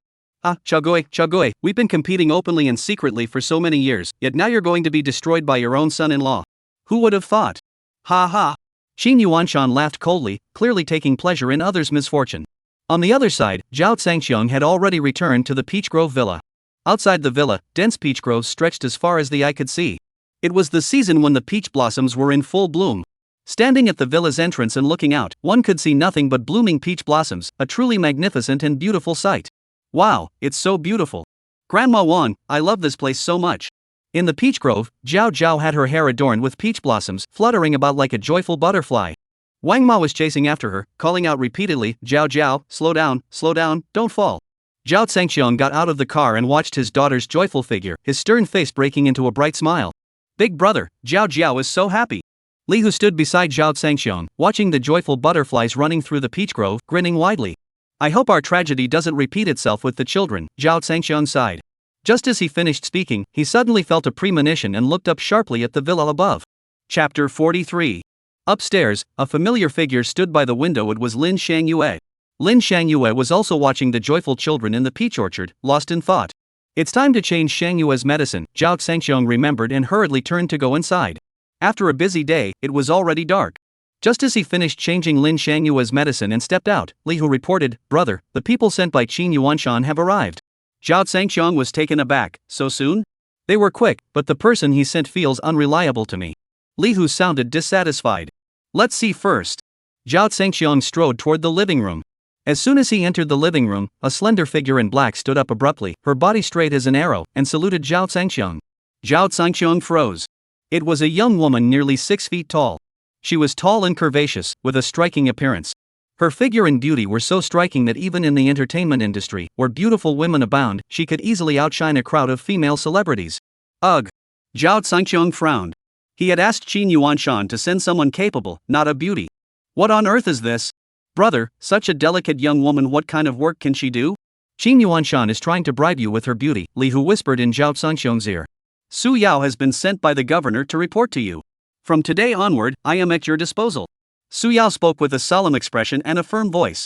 Chao Gui, we've been competing openly and secretly for so many years, yet now you're going to be destroyed by your own son-in-law. Who would have thought? Ha ha. Qin Yuanshan laughed coldly, clearly taking pleasure in others' misfortune. On the other side, Zhao Zhangxiong had already returned to the Peach Grove villa. Outside the villa, dense peach groves stretched as far as the eye could see. It was the season when the peach blossoms were in full bloom. Standing at the villa's entrance and looking out, one could see nothing but blooming peach blossoms, a truly magnificent and beautiful sight. Wow, it's so beautiful. Grandma Wan, I love this place so much. In the peach grove, Zhao Zhao had her hair adorned with peach blossoms, fluttering about like a joyful butterfly. Wang Ma was chasing after her, calling out repeatedly, Zhao Zhao, slow down, don't fall. Zhao Zhangxiong got out of the car and watched his daughter's joyful figure, his stern face breaking into a bright smile. Big brother, Zhao Zhao is so happy. Li Hu stood beside Zhao Zhangxiong, watching the joyful butterflies running through the peach grove, grinning widely. I hope our tragedy doesn't repeat itself with the children, Zhao Zhangxiong sighed. Just as he finished speaking, he suddenly felt a premonition and looked up sharply at the villa above. Chapter 43. Upstairs, a familiar figure stood by the window. It was Lin Shangyue. Lin Shangyue was also watching the joyful children in the peach orchard, lost in thought. It's time to change Shangyue's medicine, Zhao Zhangxiong remembered and hurriedly turned to go inside. After a busy day, it was already dark. Just as he finished changing Lin Shangyue's medicine and stepped out, Li Hu reported, Brother, the people sent by Qin Yuanshan have arrived. Zhao Zhangxiong was taken aback, so soon? They were quick, but the person he sent feels unreliable to me. Li Hu sounded dissatisfied. Let's see first. Zhao Zhangxiong strode toward the living room. As soon as he entered the living room, a slender figure in black stood up abruptly, her body straight as an arrow, and saluted Zhao Zhangxiong. Zhao Zhangxiong froze. It was a young woman nearly 6 feet tall. She was tall and curvaceous, with a striking appearance. Her figure and beauty were so striking that even in the entertainment industry, where beautiful women abound, she could easily outshine a crowd of female celebrities. Ugh! Zhao Zhangxiong frowned. He had asked Qin Yuanshan to send someone capable, not a beauty. What on earth is this? Brother, such a delicate young woman, what kind of work can she do? Qin Yuanshan is trying to bribe you with her beauty, Li Hu whispered in Zhao Zhangxiong's ear. Su Yao has been sent by the governor to report to you. From today onward, I am at your disposal. Su Yao spoke with a solemn expression and a firm voice.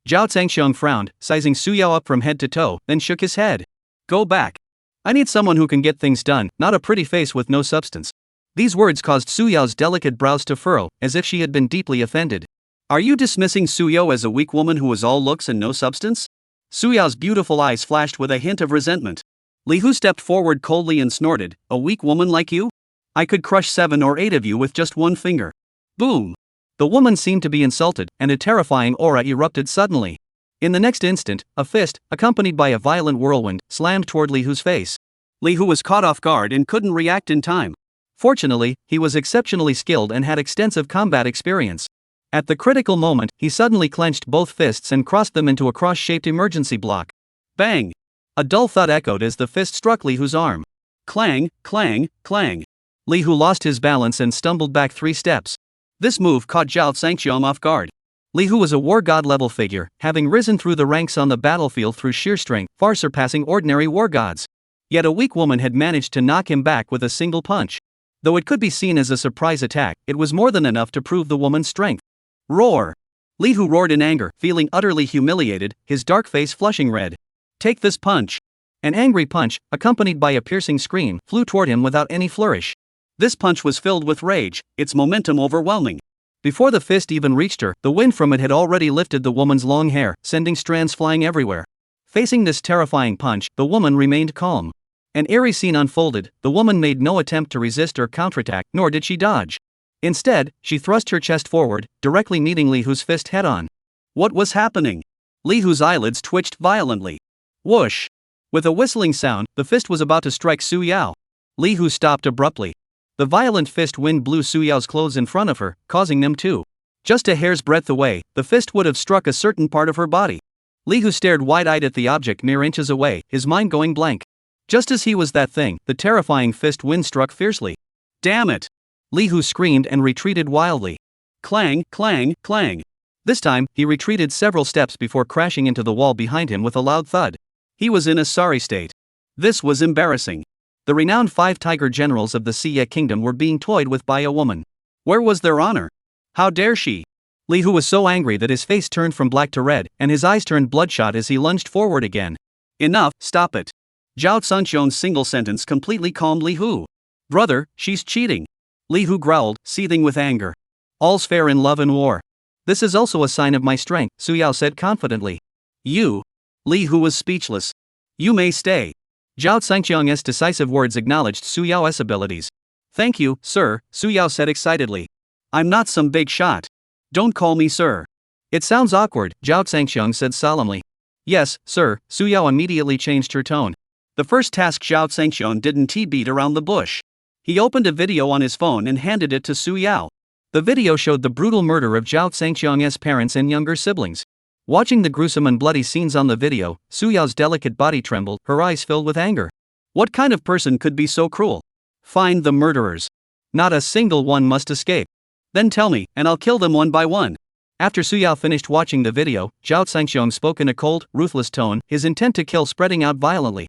Zhao Zhangxiong frowned, sizing Su Yao up from head to toe, then shook his head. Go back. I need someone who can get things done, not a pretty face with no substance. These words caused Su Yao's delicate brows to furrow, as if she had been deeply offended. Are you dismissing Su Yao as a weak woman who is all looks and no substance? Su Yao's beautiful eyes flashed with a hint of resentment. Li Hu stepped forward coldly and snorted, a weak woman like you? I could crush 7 or 8 of you with just one finger. Boom! The woman seemed to be insulted, and a terrifying aura erupted suddenly. In the next instant, a fist, accompanied by a violent whirlwind, slammed toward Li Hu's face. Li Hu was caught off guard and couldn't react in time. Fortunately, he was exceptionally skilled and had extensive combat experience. At the critical moment, he suddenly clenched both fists and crossed them into a cross-shaped emergency block. Bang! A dull thud echoed as the fist struck Li Hu's arm. Clang, clang, clang. Li Hu lost his balance and stumbled back 3 steps. This move caught Zhao Zhangxiong off guard. Li Hu was a war god-level figure, having risen through the ranks on the battlefield through sheer strength, far surpassing ordinary war gods. Yet a weak woman had managed to knock him back with a single punch. Though it could be seen as a surprise attack, it was more than enough to prove the woman's strength. Roar! Li Hu roared in anger, feeling utterly humiliated, his dark face flushing red. Take this punch! An angry punch, accompanied by a piercing scream, flew toward him without any flourish. This punch was filled with rage, its momentum overwhelming. Before the fist even reached her, the wind from it had already lifted the woman's long hair, sending strands flying everywhere. Facing this terrifying punch, the woman remained calm. An eerie scene unfolded. The woman made no attempt to resist or counterattack, nor did she dodge. Instead, she thrust her chest forward, directly meeting Li Hu's fist head-on. What was happening? Li Hu's eyelids twitched violently. Whoosh! With a whistling sound, the fist was about to strike Su Yao. Li Hu stopped abruptly. The violent fist wind blew Su Yao's clothes in front of her, causing them to. Just a hair's breadth away, the fist would have struck a certain part of her body. Li Hu stared wide-eyed at the object mere inches away, his mind going blank. Just as he was that thing, the terrifying fist wind struck fiercely. Damn it! Li Hu screamed and retreated wildly. Clang, clang, clang. This time, he retreated several steps before crashing into the wall behind him with a loud thud. He was in a sorry state. This was embarrassing. The renowned 5 tiger generals of the Xie kingdom were being toyed with by a woman. Where was their honor? How dare she? Li Hu was so angry that his face turned from black to red, and his eyes turned bloodshot as he lunged forward again. Enough, stop it. Zhao Sanxiong's single sentence completely calmed Li Hu. Brother, she's cheating. Li Hu growled, seething with anger. All's fair in love and war. This is also a sign of my strength, Su Yao said confidently. You. Li Hu was speechless. You may stay. Zhao Sanxiong's decisive words acknowledged Su Yao's abilities. Thank you, sir, Su Yao said excitedly. I'm not some big shot. Don't call me sir. It sounds awkward, Zhao Sanxiong said solemnly. Yes, sir, Su Yao immediately changed her tone. The first task Zhao Sanxiong didn't beat around the bush. He opened a video on his phone and handed it to Su Yao. The video showed the brutal murder of Zhao Sanxiong's parents and younger siblings. Watching the gruesome and bloody scenes on the video, Su Yao's delicate body trembled, her eyes filled with anger. What kind of person could be so cruel? Find the murderers. Not a single one must escape. Then tell me, and I'll kill them one by one. After Su Yao finished watching the video, Zhao Sanxiong spoke in a cold, ruthless tone, his intent to kill spreading out violently.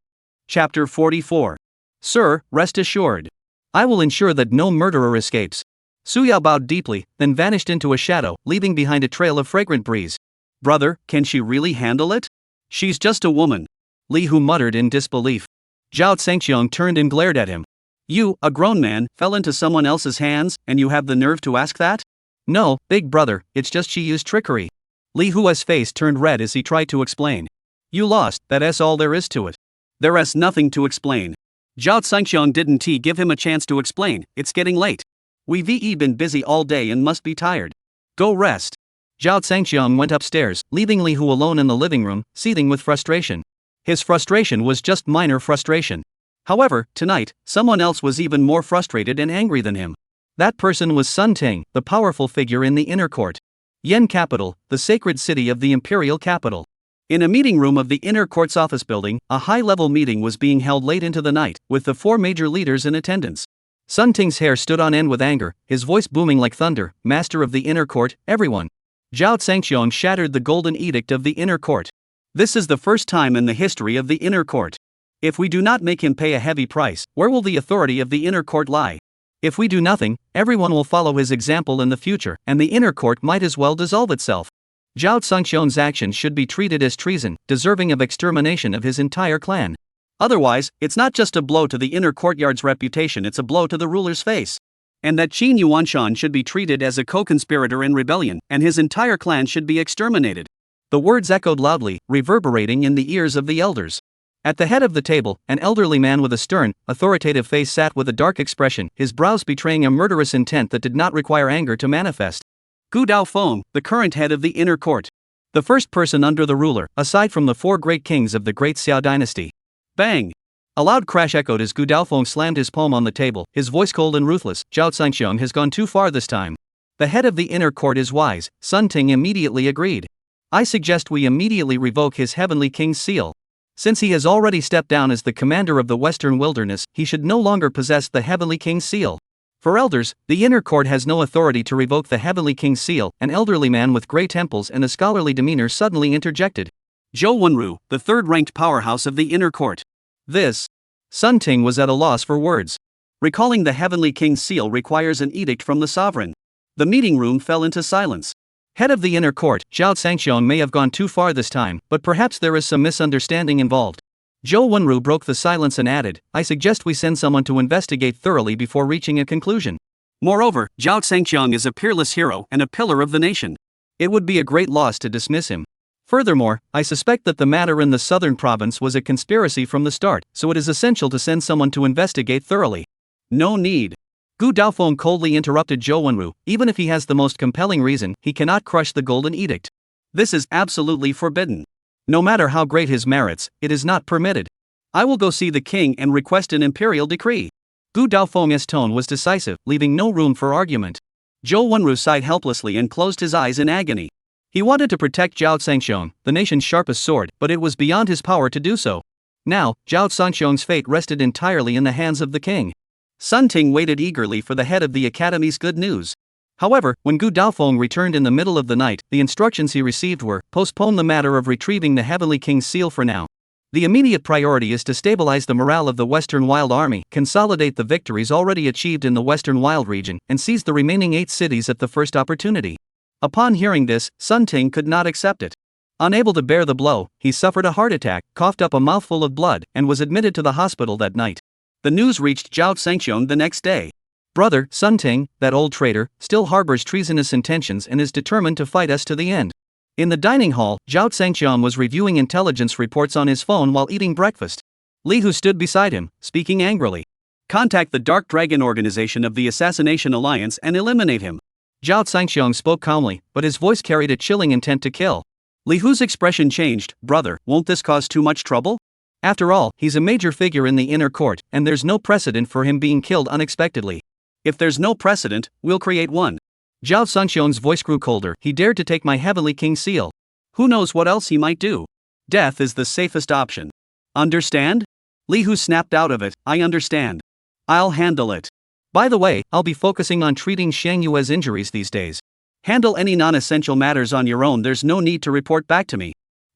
Chapter 44. Sir, rest assured. I will ensure that no murderer escapes. Su Yao bowed deeply, then vanished into a shadow, leaving behind a trail of fragrant breeze. Brother, can she really handle it? She's just a woman. Li Hu muttered in disbelief. Zhao Sanxiong turned and glared at him. You, a grown man, fell into someone else's hands, and you have the nerve to ask that? No, big brother, it's just she used trickery. Li Hu's face turned red as he tried to explain. You lost, that's all there is to it. There's nothing to explain. Zhao Sanxiong didn't give him a chance to explain, it's getting late. We've been busy all day and must be tired. Go rest. Zhao Sanxiong went upstairs, leaving Li Hu alone in the living room, seething with frustration. His frustration was just minor frustration. However, tonight, someone else was even more frustrated and angry than him. That person was Sun Ting, the powerful figure in the inner court. Yen Capital, the sacred city of the imperial capital. In a meeting room of the inner court's office building, a high-level meeting was being held late into the night, with the 4 major leaders in attendance. Sun Ting's hair stood on end with anger, his voice booming like thunder. Master of the inner court, everyone. Zhao Sanxiong shattered the golden edict of the inner court. This is the first time in the history of the inner court. If we do not make him pay a heavy price, where will the authority of the inner court lie? If we do nothing, everyone will follow his example in the future, and the inner court might as well dissolve itself. Zhao Sanxiong's actions should be treated as treason, deserving of extermination of his entire clan. Otherwise, it's not just a blow to the inner courtyard's reputation, it's a blow to the ruler's face. And that Qin Yuanshan should be treated as a co-conspirator in rebellion, and his entire clan should be exterminated. The words echoed loudly, reverberating in the ears of the elders. At the head of the table, an elderly man with a stern, authoritative face sat with a dark expression, his brows betraying a murderous intent that did not require anger to manifest. Gu Daofeng, the current head of the inner court. The first person under the ruler, aside from the 4 great kings of the great Xiao dynasty. Bang! A loud crash echoed as Gu Daofeng slammed his palm on the table, his voice cold and ruthless. Zhao Sanxiong has gone too far this time. The head of the inner court is wise, Sun Ting immediately agreed. I suggest we immediately revoke his heavenly king's seal. Since he has already stepped down as the commander of the western wilderness, he should no longer possess the heavenly king's seal. For elders, the inner court has no authority to revoke the heavenly king's seal. An elderly man with grey temples and a scholarly demeanor suddenly interjected. Zhou Wenru, the third-ranked powerhouse of the inner court. This. Sun Ting was at a loss for words. Recalling the heavenly king's seal requires an edict from the sovereign. The meeting room fell into silence. Head of the inner court, Zhao Sanxiong may have gone too far this time, but perhaps there is some misunderstanding involved. Zhou Wenru broke the silence and added, I suggest we send someone to investigate thoroughly before reaching a conclusion. Moreover, Zhao Sanxiong is a peerless hero and a pillar of the nation. It would be a great loss to dismiss him. Furthermore, I suspect that the matter in the southern province was a conspiracy from the start, so it is essential to send someone to investigate thoroughly. No need. Gu Daofeng coldly interrupted Zhou Wenru. Even if he has the most compelling reason, he cannot crush the golden edict. This is absolutely forbidden. No matter how great his merits, it is not permitted. I will go see the king and request an imperial decree. Gu Daofeng's tone was decisive, leaving no room for argument. Zhou Wenru sighed helplessly and closed his eyes in agony. He wanted to protect Zhao Sanxiong, the nation's sharpest sword, but it was beyond his power to do so. Now, Zhao Sanxiong's fate rested entirely in the hands of the king. Sun Ting waited eagerly for the head of the academy's good news. However, when Gu Daofeng returned in the middle of the night, the instructions he received were, postpone the matter of retrieving the Heavenly King's seal for now. The immediate priority is to stabilize the morale of the Western Wild Army, consolidate the victories already achieved in the Western Wild region, and seize the remaining 8 cities at the first opportunity. Upon hearing this, Sun Ting could not accept it. Unable to bear the blow, he suffered a heart attack, coughed up a mouthful of blood, and was admitted to the hospital that night. The news reached Zhao Zhengxiong the next day. Brother, Sun Ting, that old traitor, still harbors treasonous intentions and is determined to fight us to the end. In the dining hall, Zhao Zhengxiong was reviewing intelligence reports on his phone while eating breakfast. Li Hu stood beside him, speaking angrily. Contact the Dark Dragon organization of the Assassination Alliance and eliminate him. Zhao Zhengxiong spoke calmly, but his voice carried a chilling intent to kill. Li Hu's expression changed. Brother, won't this cause too much trouble? After all, he's a major figure in the inner court, and there's no precedent for him being killed unexpectedly. If there's no precedent, we'll create one. Zhao Zhengxiong's voice grew colder. He dared to take my Heavenly King's seal. Who knows what else he might do? Death is the safest option. Understand? Li Hu snapped out of it. I understand. I'll handle it. By the way, I'll be focusing on treating Shang Yue's injuries these days. Handle any non-essential matters on your own, there's no need to report back to me.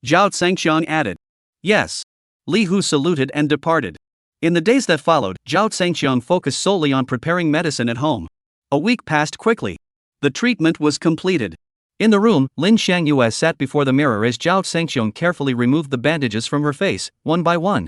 Zhao Zhengxiong added. Yes. Li Hu saluted and departed. In the days that followed, Zhao Zhengxiong focused solely on preparing medicine at home. A week passed quickly. The treatment was completed. In the room, Lin Shangyue sat before the mirror as Zhao Zhengxiong carefully removed the bandages from her face, one by one.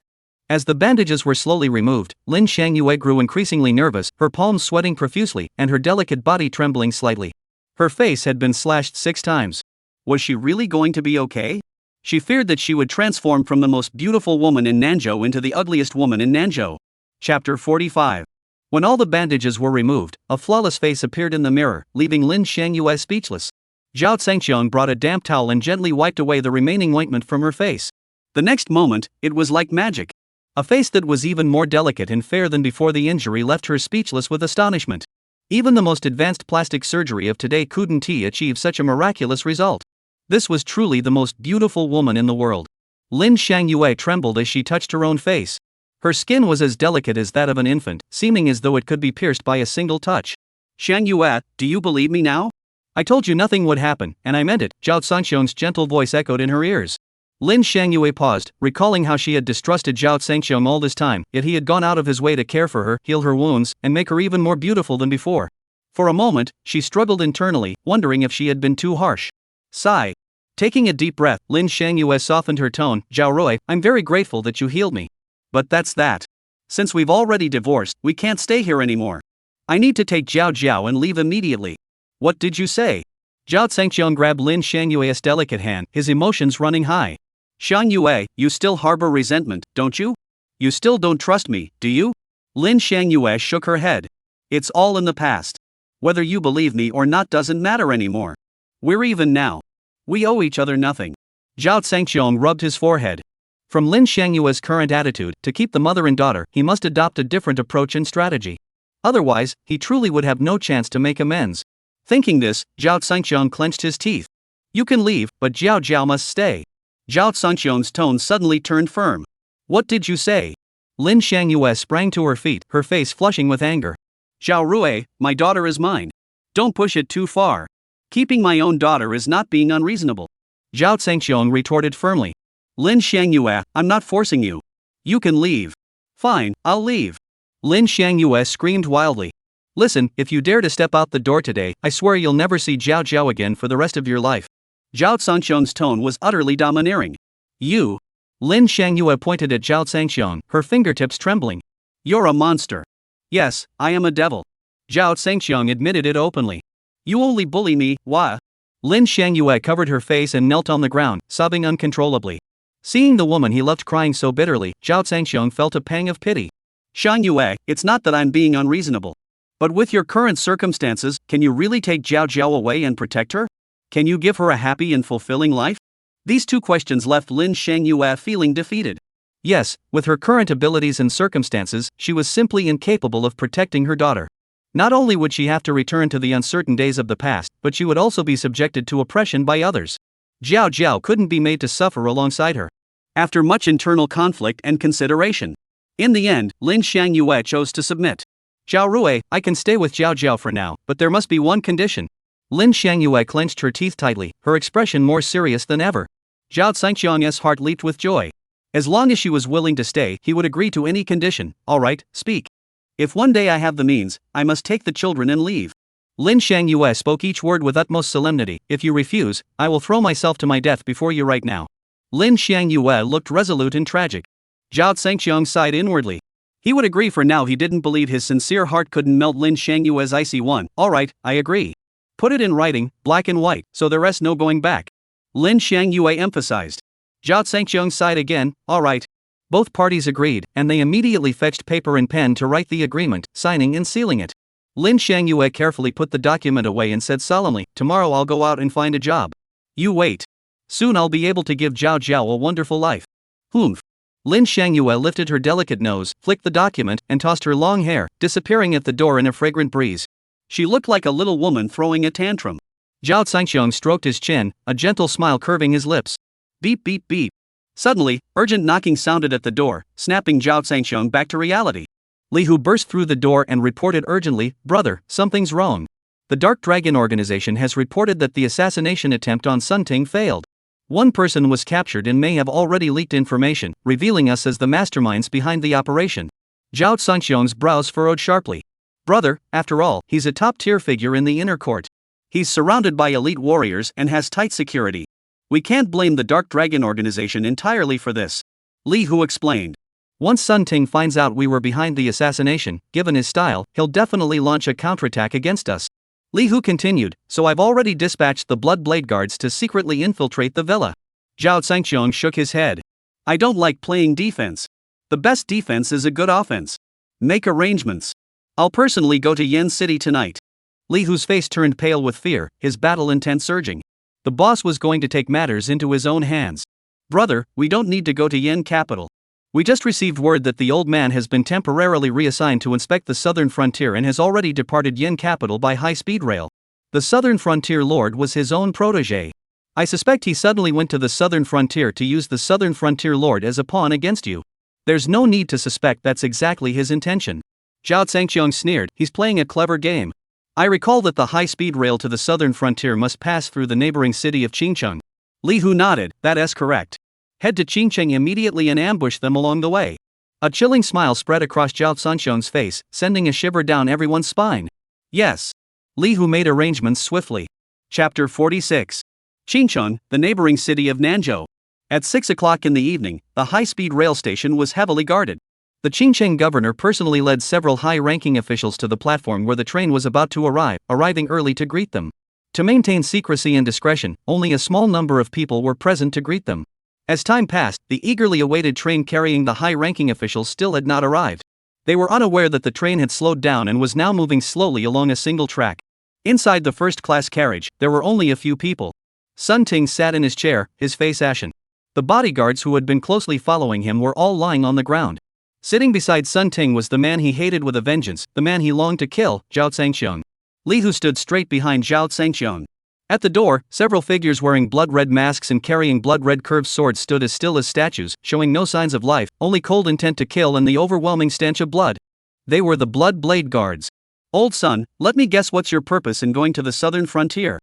As the bandages were slowly removed, Lin Shangyue grew increasingly nervous, her palms sweating profusely, and her delicate body trembling slightly. Her face had been slashed 6 times. Was she really going to be okay? She feared that she would transform from the most beautiful woman in Nanzhou into the ugliest woman in Nanzhou. Chapter 45. When all the bandages were removed, a flawless face appeared in the mirror, leaving Lin Shangyue speechless. Zhao Zhengxiong brought a damp towel and gently wiped away the remaining ointment from her face. The next moment, it was like magic. A face that was even more delicate and fair than before the injury left her speechless with astonishment. Even the most advanced plastic surgery of today couldn't achieve such a miraculous result. This was truly the most beautiful woman in the world. Lin Shangyue trembled as she touched her own face. Her skin was as delicate as that of an infant, seeming as though it could be pierced by a single touch. Shangyue, do you believe me now? I told you nothing would happen, and I meant it, Zhao Zhengxiong's gentle voice echoed in her ears. Lin Shangyue paused, recalling how she had distrusted Zhao Zhengxiong all this time, yet he had gone out of his way to care for her, heal her wounds, and make her even more beautiful than before. For a moment, she struggled internally, wondering if she had been too harsh. Sigh. Taking a deep breath, Lin Shangyue softened her tone. Zhao Rui, I'm very grateful that you healed me. But that's that. Since we've already divorced, we can't stay here anymore. I need to take Zhao Zhao and leave immediately. What did you say? Zhao Zhengxiong grabbed Lin Shangyue's delicate hand, his emotions running high. Shangyue, you still harbor resentment, don't you? You still don't trust me, do you? Lin Shangyue shook her head. It's all in the past. Whether you believe me or not doesn't matter anymore. We're even now. We owe each other nothing. Zhao Zhengxiong rubbed his forehead. From Lin Shangyue's current attitude, to keep the mother and daughter, he must adopt a different approach and strategy. Otherwise, he truly would have no chance to make amends. Thinking this, Zhao Zhengxiong clenched his teeth. You can leave, but Zhao Zhao must stay. Zhao Zhengxiong's tone suddenly turned firm. What did you say? Lin Shangyue sprang to her feet, her face flushing with anger. Zhao Rui, my daughter is mine. Don't push it too far. Keeping my own daughter is not being unreasonable. Zhao Zhengxiong retorted firmly. Lin Shangyue, I'm not forcing you. You can leave. Fine, I'll leave. Lin Shangyue screamed wildly. Listen, if you dare to step out the door today, I swear you'll never see Zhao Zhao again for the rest of your life. Zhao Zhengxiong's tone was utterly domineering. You. Lin Shangyue pointed at Zhao Zhengxiong, her fingertips trembling. You're a monster. Yes, I am a devil. Zhao Zhengxiong admitted it openly. You only bully me, why? Lin Shangyue covered her face and knelt on the ground, sobbing uncontrollably. Seeing the woman he loved crying so bitterly, Zhao Zhengxiong felt a pang of pity. Shangyue, it's not that I'm being unreasonable. But with your current circumstances, can you really take Zhao Zhao away and protect her? Can you give her a happy and fulfilling life? These two questions left Lin Shangyue feeling defeated. Yes, with her current abilities and circumstances, she was simply incapable of protecting her daughter. Not only would she have to return to the uncertain days of the past, but she would also be subjected to oppression by others. Zhao Zhao couldn't be made to suffer alongside her. After much internal conflict and consideration, in the end, Lin Shangyue chose to submit. Zhao Rui, I can stay with Zhao Zhao for now, but there must be one condition. Lin Xiangyue clenched her teeth tightly, her expression more serious than ever. Zhao Zhangqiang's heart leaped with joy. As long as she was willing to stay, he would agree to any condition. All right, speak. If one day I have the means, I must take the children and leave. Lin Xiangyue spoke each word with utmost solemnity. If you refuse, I will throw myself to my death before you right now. Lin Xiangyue looked resolute and tragic. Zhao Zhangqiang sighed inwardly. He would agree for now. He didn't believe his sincere heart couldn't melt Lin Xiangyue's icy one. All right, I agree. Put it in writing, black and white, so there rests no going back. Lin Xiangyue emphasized. Zhao Zhangqiang sighed again. All right. Both parties agreed, and they immediately fetched paper and pen to write the agreement, signing and sealing it. Lin Xiangyue carefully put the document away and said solemnly, tomorrow I'll go out and find a job. You wait. Soon I'll be able to give Zhao Zhao a wonderful life. Humph. Lin Xiangyue lifted her delicate nose, flicked the document, and tossed her long hair, disappearing at the door in a fragrant breeze. She looked like a little woman throwing a tantrum. Zhao Zhangqiang stroked his chin, a gentle smile curving his lips. Beep beep beep. Suddenly, urgent knocking sounded at the door, snapping Zhao Zhangqiang back to reality. Li Hu burst through the door and reported urgently, brother, something's wrong. The Dark Dragon organization has reported that the assassination attempt on Sun Ting failed. One person was captured and may have already leaked information, revealing us as the masterminds behind the operation. Zhao Zhangqiang's brows furrowed sharply. Brother, after all, he's a top-tier figure in the inner court. He's surrounded by elite warriors and has tight security. We can't blame the Dark Dragon organization entirely for this. Li Hu explained. Once Sun Ting finds out we were behind the assassination, given his style, he'll definitely launch a counterattack against us. Li Hu continued, so I've already dispatched the Blood Blade Guards to secretly infiltrate the villa. Zhao Zhangqiang shook his head. I don't like playing defense. The best defense is a good offense. Make arrangements. I'll personally go to Yen City tonight. Li Hu's face turned pale with fear, his battle intent surging. The boss was going to take matters into his own hands. Brother, we don't need to go to Yen capital. We just received word that the old man has been temporarily reassigned to inspect the southern frontier and has already departed Yen capital by high-speed rail. The southern frontier lord was his own protege. I suspect he suddenly went to the southern frontier to use the southern frontier lord as a pawn against you. There's no need to suspect that's exactly his intention. Zhao Zhangqiang sneered, he's playing a clever game. I recall that the high-speed rail to the southern frontier must pass through the neighboring city of Qingcheng. Li Hu nodded, that's correct. Head to Qingcheng immediately and ambush them along the way. A chilling smile spread across Zhao Zhangqiang's face, sending a shiver down everyone's spine. Yes. Li Hu made arrangements swiftly. Chapter 46. Qingcheng, the neighboring city of Nanzhou. At 6 o'clock in the evening, the high-speed rail station was heavily guarded. The Qingcheng governor personally led several high-ranking officials to the platform where the train was about to arrive, arriving early to greet them. To maintain secrecy and discretion, only a small number of people were present to greet them. As time passed, the eagerly awaited train carrying the high-ranking officials still had not arrived. They were unaware that the train had slowed down and was now moving slowly along a single track. Inside the first-class carriage, there were only a few people. Sun Ting sat in his chair, his face ashen. The bodyguards who had been closely following him were all lying on the ground. Sitting beside Sun Ting was the man he hated with a vengeance, the man he longed to kill, Zhao Zhangqiang. Li Hu stood straight behind Zhao Zhangqiang. At the door, several figures wearing blood-red masks and carrying blood-red curved swords stood as still as statues, showing no signs of life, only cold intent to kill and the overwhelming stench of blood. They were the Blood Blade Guards. Old son, let me guess what's your purpose in going to the southern frontier?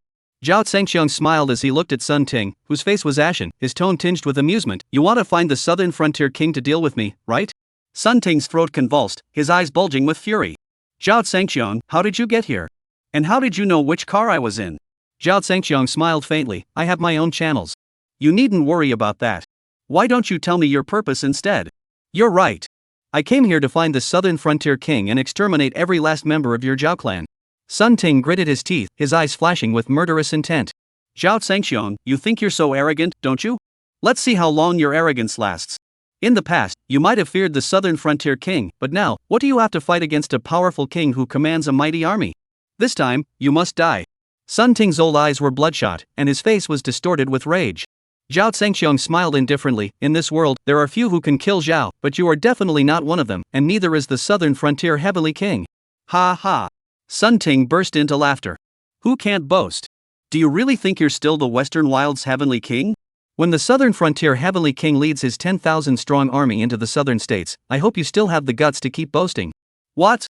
Zhao Zhangqiang smiled as he looked at Sun Ting, whose face was ashen, his tone tinged with amusement. You want to find the southern frontier king to deal with me, right? Sun Ting's throat convulsed, his eyes bulging with fury. Zhao Zhangqiang, how did you get here? And how did you know which car I was in? Zhao Zhangqiang smiled faintly, I have my own channels. You needn't worry about that. Why don't you tell me your purpose instead? You're right. I came here to find the southern frontier king and exterminate every last member of your Zhao clan. Sun Ting gritted his teeth, his eyes flashing with murderous intent. Zhao Zhangqiang, you think you're so arrogant, don't you? Let's see how long your arrogance lasts. In the past, you might have feared the southern frontier king, but now, what do you have to fight against a powerful king who commands a mighty army? This time, you must die. Sun Ting's old eyes were bloodshot, and his face was distorted with rage. Zhao Zhangqiang smiled indifferently. In this world, there are few who can kill Zhao, but you are definitely not one of them, and neither is the southern frontier heavenly king. Ha ha. Sun Ting burst into laughter. Who can't boast? Do you really think you're still the Western Wilds heavenly king? When the southern frontier heavenly king leads his 10,000-strong army into the southern states, I hope you still have the guts to keep boasting. What?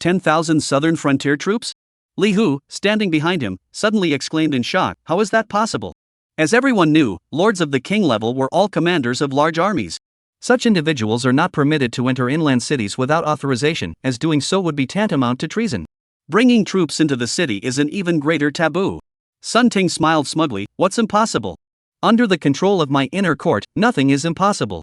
10,000 southern frontier troops? Li Hu, standing behind him, suddenly exclaimed in shock, how is that possible? As everyone knew, lords of the king level were all commanders of large armies. Such individuals are not permitted to enter inland cities without authorization, as doing so would be tantamount to treason. Bringing troops into the city is an even greater taboo. Sun Ting smiled smugly, what's impossible? Under the control of my inner court, nothing is impossible.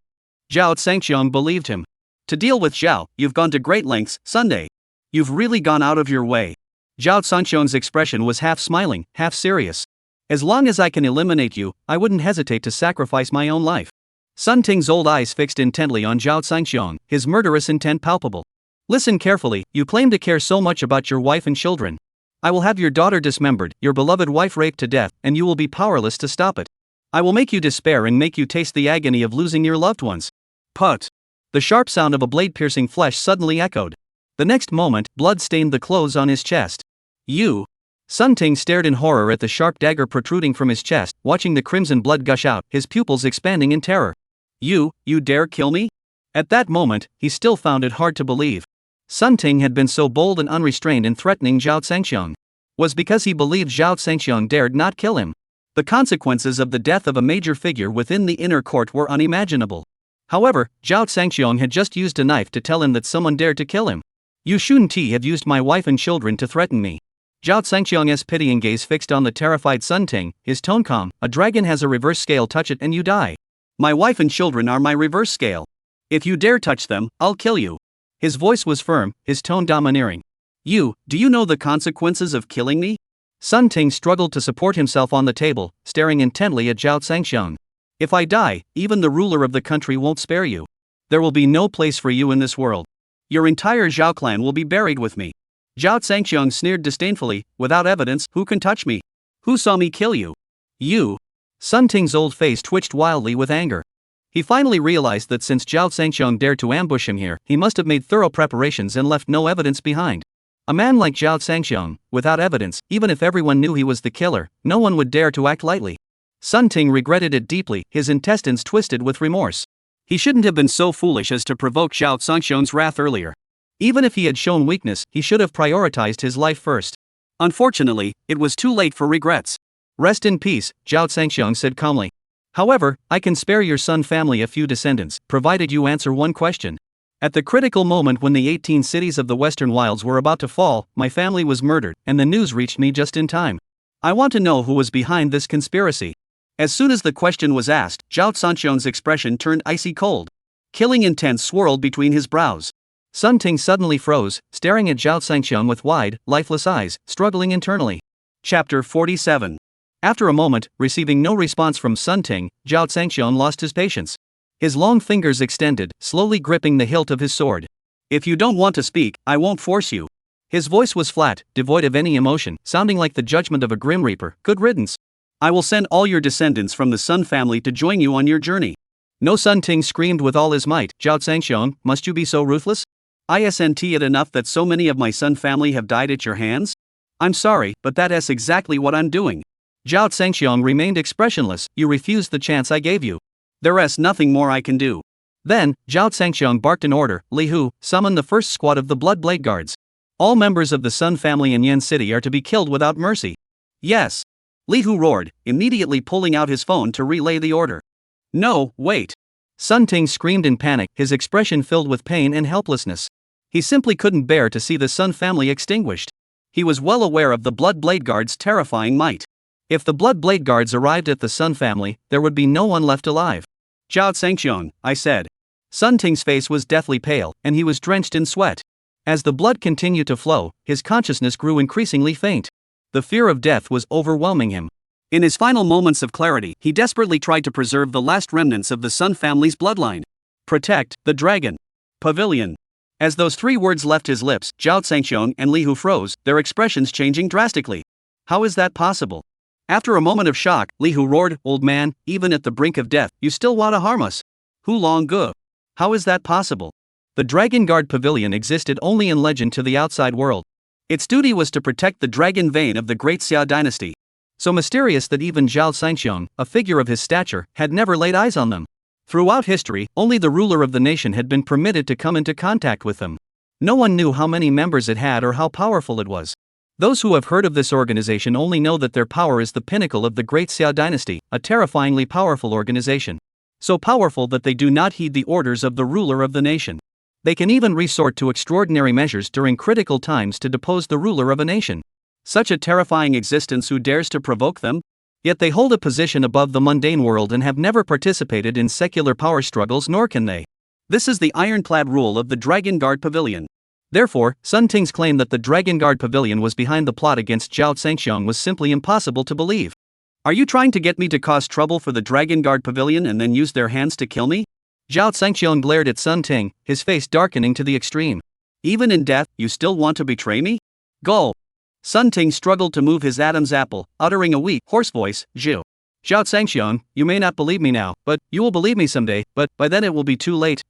Zhao Zhangqiang believed him. To deal with Zhao, you've gone to great lengths, Sunday. You've really gone out of your way. Zhao Zhangqiang's expression was half smiling, half serious. As long as I can eliminate you, I wouldn't hesitate to sacrifice my own life. Sun Ting's old eyes fixed intently on Zhao Zhangqiang, his murderous intent palpable. Listen carefully, you claim to care so much about your wife and children. I will have your daughter dismembered, your beloved wife raped to death, and you will be powerless to stop it. I will make you despair and make you taste the agony of losing your loved ones. Put. The sharp sound of a blade piercing flesh suddenly echoed. The next moment, blood stained the clothes on his chest. You. Sun Ting stared in horror at the sharp dagger protruding from his chest, watching the crimson blood gush out, his pupils expanding in terror. You dare kill me? At that moment, he still found it hard to believe. Sun Ting had been so bold and unrestrained in threatening Zhao Zhangqiang. Was because he believed Zhao Zhangqiang dared not kill him. The consequences of the death of a major figure within the inner court were unimaginable. However, Zhao Zhangqiang had just used a knife to tell him that someone dared to kill him. You shouldn't have used my wife and children to threaten me. Zhao Zhangqiang's pitying gaze fixed on the terrified Sun Ting, his tone calm, a dragon has a reverse scale, touch it and you die. My wife and children are my reverse scale. If you dare touch them, I'll kill you. His voice was firm, his tone domineering. Do you know the consequences of killing me? Sun Ting struggled to support himself on the table, staring intently at Zhao Zhangqiang. If I die, even the ruler of the country won't spare you. There will be no place for you in this world. Your entire Zhao clan will be buried with me. Zhao Zhangqiang sneered disdainfully, without evidence, who can touch me? Who saw me kill you? You. Sun Ting's old face twitched wildly with anger. He finally realized that since Zhao Zhangqiang dared to ambush him here, he must have made thorough preparations and left no evidence behind. A man like Zhao Zhangqiang, without evidence, even if everyone knew he was the killer, no one would dare to act lightly. Sun Ting regretted it deeply, his intestines twisted with remorse. He shouldn't have been so foolish as to provoke Zhao Zhangqiang's wrath earlier. Even if he had shown weakness, he should have prioritized his life first. Unfortunately, it was too late for regrets. Rest in peace, Zhao Zhangqiang said calmly. However, I can spare your Sun family a few descendants, provided you answer one question. At the critical moment when the 18 cities of the Western Wilds were about to fall, my family was murdered, and the news reached me just in time. I want to know who was behind this conspiracy. As soon as the question was asked, Zhao Zhangqiang's expression turned icy cold. Killing intent swirled between his brows. Sun Ting suddenly froze, staring at Zhao Zhangqiang with wide, lifeless eyes, struggling internally. Chapter 47. After a moment, receiving no response from Sun Ting, Zhao Zhangqiang lost his patience. His long fingers extended, slowly gripping the hilt of his sword. If you don't want to speak, I won't force you. His voice was flat, devoid of any emotion, sounding like the judgment of a grim reaper. Good riddance. I will send all your descendants from the Sun family to join you on your journey. No, Sun Ting screamed with all his might. Zhao Zhangqiang, must you be so ruthless? Isn't it enough that so many of my Sun family have died at your hands? I'm sorry, but that's exactly what I'm doing. Zhao Zhangqiang remained expressionless. You refused the chance I gave you. There's nothing more I can do. Then, Zhao Zhangqiang barked an order. Li Hu, summon the first squad of the Blood Blade Guards. All members of the Sun family in Yan City are to be killed without mercy. Yes. Li Hu roared, immediately pulling out his phone to relay the order. No, wait. Sun Ting screamed in panic, his expression filled with pain and helplessness. He simply couldn't bear to see the Sun family extinguished. He was well aware of the Blood Blade Guards' terrifying might. If the Blood Blade Guards arrived at the Sun family, there would be no one left alive. Zhao Zhangqiang, I said. Sun Ting's face was deathly pale, and he was drenched in sweat. As the blood continued to flow, his consciousness grew increasingly faint. The fear of death was overwhelming him. In his final moments of clarity, he desperately tried to preserve the last remnants of the Sun family's bloodline. Protect the dragon. Pavilion. As those three words left his lips, Zhao Zhangqiang and Li Hu froze, their expressions changing drastically. How is that possible? After a moment of shock, Li Hu roared, Old man, even at the brink of death, you still want to harm us? Hu Long Ge. How is that possible? The Dragon Guard Pavilion existed only in legend to the outside world. Its duty was to protect the dragon vein of the Great Xia dynasty. So mysterious that even Zhao Zhangqiang, a figure of his stature, had never laid eyes on them. Throughout history, only the ruler of the nation had been permitted to come into contact with them. No one knew how many members it had or how powerful it was. Those who have heard of this organization only know that their power is the pinnacle of the Great Xia dynasty, a terrifyingly powerful organization. So powerful that they do not heed the orders of the ruler of the nation. They can even resort to extraordinary measures during critical times to depose the ruler of a nation. Such a terrifying existence, who dares to provoke them? Yet they hold a position above the mundane world and have never participated in secular power struggles, nor can they. This is the ironclad rule of the Dragon Guard Pavilion. Therefore, Sun Ting's claim that the Dragon Guard Pavilion was behind the plot against Zhao Zhangxiong was simply impossible to believe. Are you trying to get me to cause trouble for the Dragon Guard Pavilion and then use their hands to kill me? Zhao Zhangxiong glared at Sun Ting, his face darkening to the extreme. Even in death, you still want to betray me? Gulp. Sun Ting struggled to move his Adam's apple, uttering a weak, hoarse voice, Zhao Zhangxiong, you may not believe me now, but you will believe me someday, but by then it will be too late,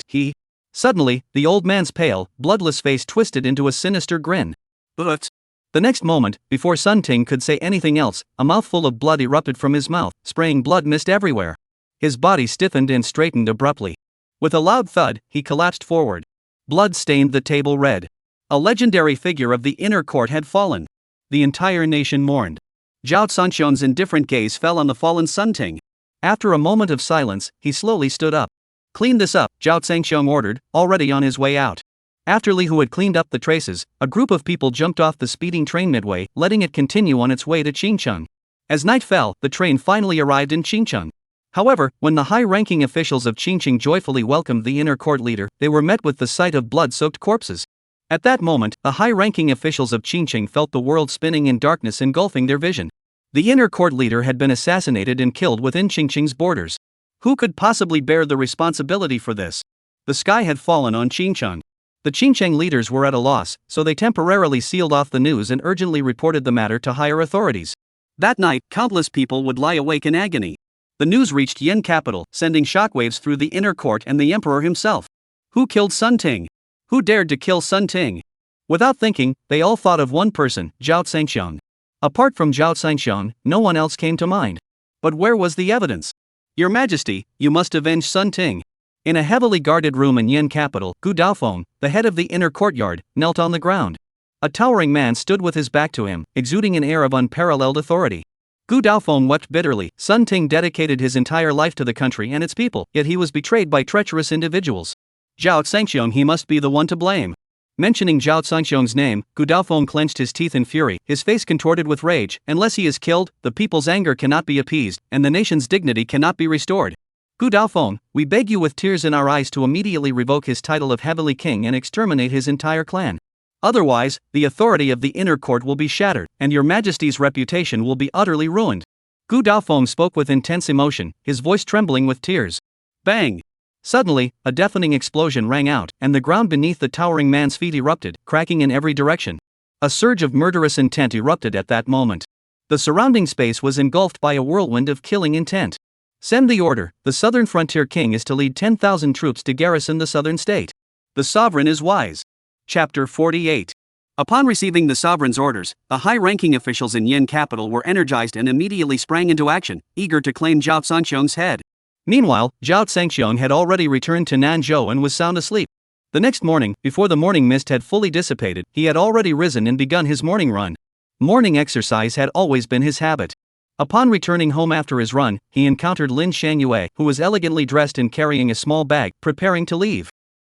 he. Suddenly, the old man's pale, bloodless face twisted into a sinister grin. But the next moment, before Sun Ting could say anything else, a mouthful of blood erupted from his mouth, spraying blood mist everywhere. His body stiffened and straightened abruptly. With a loud thud, he collapsed forward. Blood stained the table red. A legendary figure of the inner court had fallen. The entire nation mourned. Zhao Zhangxiong's indifferent gaze fell on the fallen Sun Ting. After a moment of silence, he slowly stood up. Clean this up, Zhao Zhangxiong ordered, already on his way out. After Li Hu had cleaned up the traces, a group of people jumped off the speeding train midway, letting it continue on its way to Qingcheng. As night fell, the train finally arrived in Qingcheng. However, when the high-ranking officials of Qingcheng joyfully welcomed the inner court leader, they were met with the sight of blood-soaked corpses. At that moment, the high-ranking officials of Qingcheng felt the world spinning in darkness engulfing their vision. The inner court leader had been assassinated and killed within Qingcheng's borders. Who could possibly bear the responsibility for this? The sky had fallen on Qingcheng. The Qingcheng leaders were at a loss, so they temporarily sealed off the news and urgently reported the matter to higher authorities. That night, countless people would lie awake in agony. The news reached Yin capital, sending shockwaves through the inner court and the emperor himself. Who killed Sun Ting? Who dared to kill Sun Ting? Without thinking, they all thought of one person, Zhao Zhangxiong. Apart from Zhao Zhangxiong, no one else came to mind. But where was the evidence? Your Majesty, you must avenge Sun Ting. In a heavily guarded room in Yin capital, Gu Daofeng, the head of the inner courtyard, knelt on the ground. A towering man stood with his back to him, exuding an air of unparalleled authority. Gu Daofeng wept bitterly. Sun Ting dedicated his entire life to the country and its people, yet he was betrayed by treacherous individuals. Zhao Zhangxiong, he must be the one to blame. Mentioning Zhao Zhangxiong's name, Gu Daofeng clenched his teeth in fury, his face contorted with rage. Unless he is killed, the people's anger cannot be appeased, and the nation's dignity cannot be restored. Gu Daofeng, we beg you with tears in our eyes to immediately revoke his title of Heavenly King and exterminate his entire clan. Otherwise, the authority of the inner court will be shattered, and your Majesty's reputation will be utterly ruined. Gu Daofeng spoke with intense emotion, his voice trembling with tears. Bang! Suddenly, a deafening explosion rang out, and the ground beneath the towering man's feet erupted, cracking in every direction. A surge of murderous intent erupted at that moment. The surrounding space was engulfed by a whirlwind of killing intent. Send the order. The southern frontier king is to lead 10,000 troops to garrison the southern state. The sovereign is wise. Chapter 48. Upon receiving the sovereign's orders, the high-ranking officials in Yin capital were energized and immediately sprang into action, eager to claim Zhao Zhangxiong's head. Meanwhile, Zhao Zhangxiong had already returned to Nanzhou and was sound asleep. The next morning, before the morning mist had fully dissipated, he had already risen and begun his morning run. Morning exercise had always been his habit. Upon returning home after his run, he encountered Lin Shangyue, who was elegantly dressed and carrying a small bag, preparing to leave.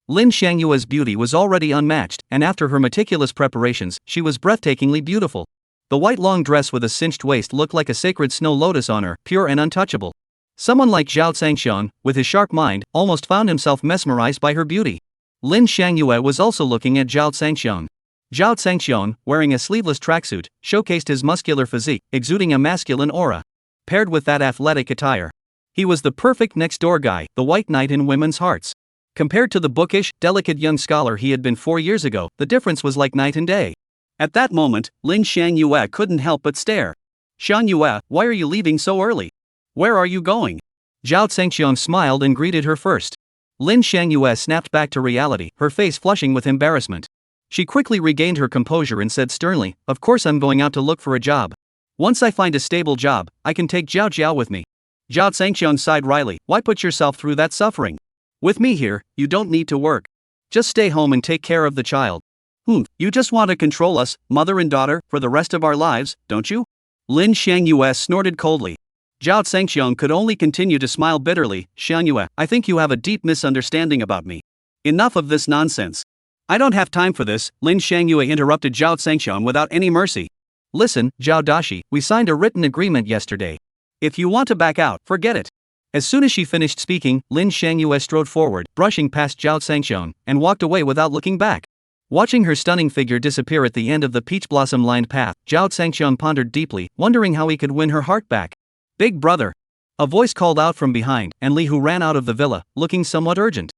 Lin Shangyue's beauty was already unmatched, and after her meticulous preparations, she was breathtakingly beautiful. The white long dress with a cinched waist looked like a sacred snow lotus on her, pure and untouchable. Someone like Zhao Zhangxiong, with his sharp mind, almost found himself mesmerized by her beauty. Lin Shangyue was also looking at Zhao Zhangxiong. Zhao Zhangxiong, wearing a sleeveless tracksuit, showcased his muscular physique, exuding a masculine aura. Paired with that athletic attire, he was the perfect next-door guy, the white knight in women's hearts. Compared to the bookish, delicate young scholar he had been 4 years ago, the difference was like night and day. At that moment, Lin Shangyue couldn't help but stare. Shangyue, why are you leaving so early? Where are you going? Zhao Zhangxiong smiled and greeted her first. Lin Shangyue snapped back to reality, her face flushing with embarrassment. She quickly regained her composure and said sternly, of course I'm going out to look for a job. Once I find a stable job, I can take Zhao Jiao with me. Zhao Zhangxiong sighed wryly, why put yourself through that suffering? With me here, you don't need to work. Just stay home and take care of the child. You just want to control us, mother and daughter, for the rest of our lives, don't you? Lin Shangyue snorted coldly. Zhao Zhangxiong could only continue to smile bitterly. Shangyue, I think you have a deep misunderstanding about me. Enough of this nonsense. I don't have time for this, Lin Shangyue interrupted Zhao Zhangxiong without any mercy. Listen, Zhao Dashi, we signed a written agreement yesterday. If you want to back out, forget it. As soon as she finished speaking, Lin Shangyue strode forward, brushing past Zhao Zhangxiong, and walked away without looking back. Watching her stunning figure disappear at the end of the peach blossom-lined path, Zhao Zhangxiong pondered deeply, wondering how he could win her heart back. Big brother. A voice called out from behind, and Li Hu ran out of the villa, looking somewhat urgent.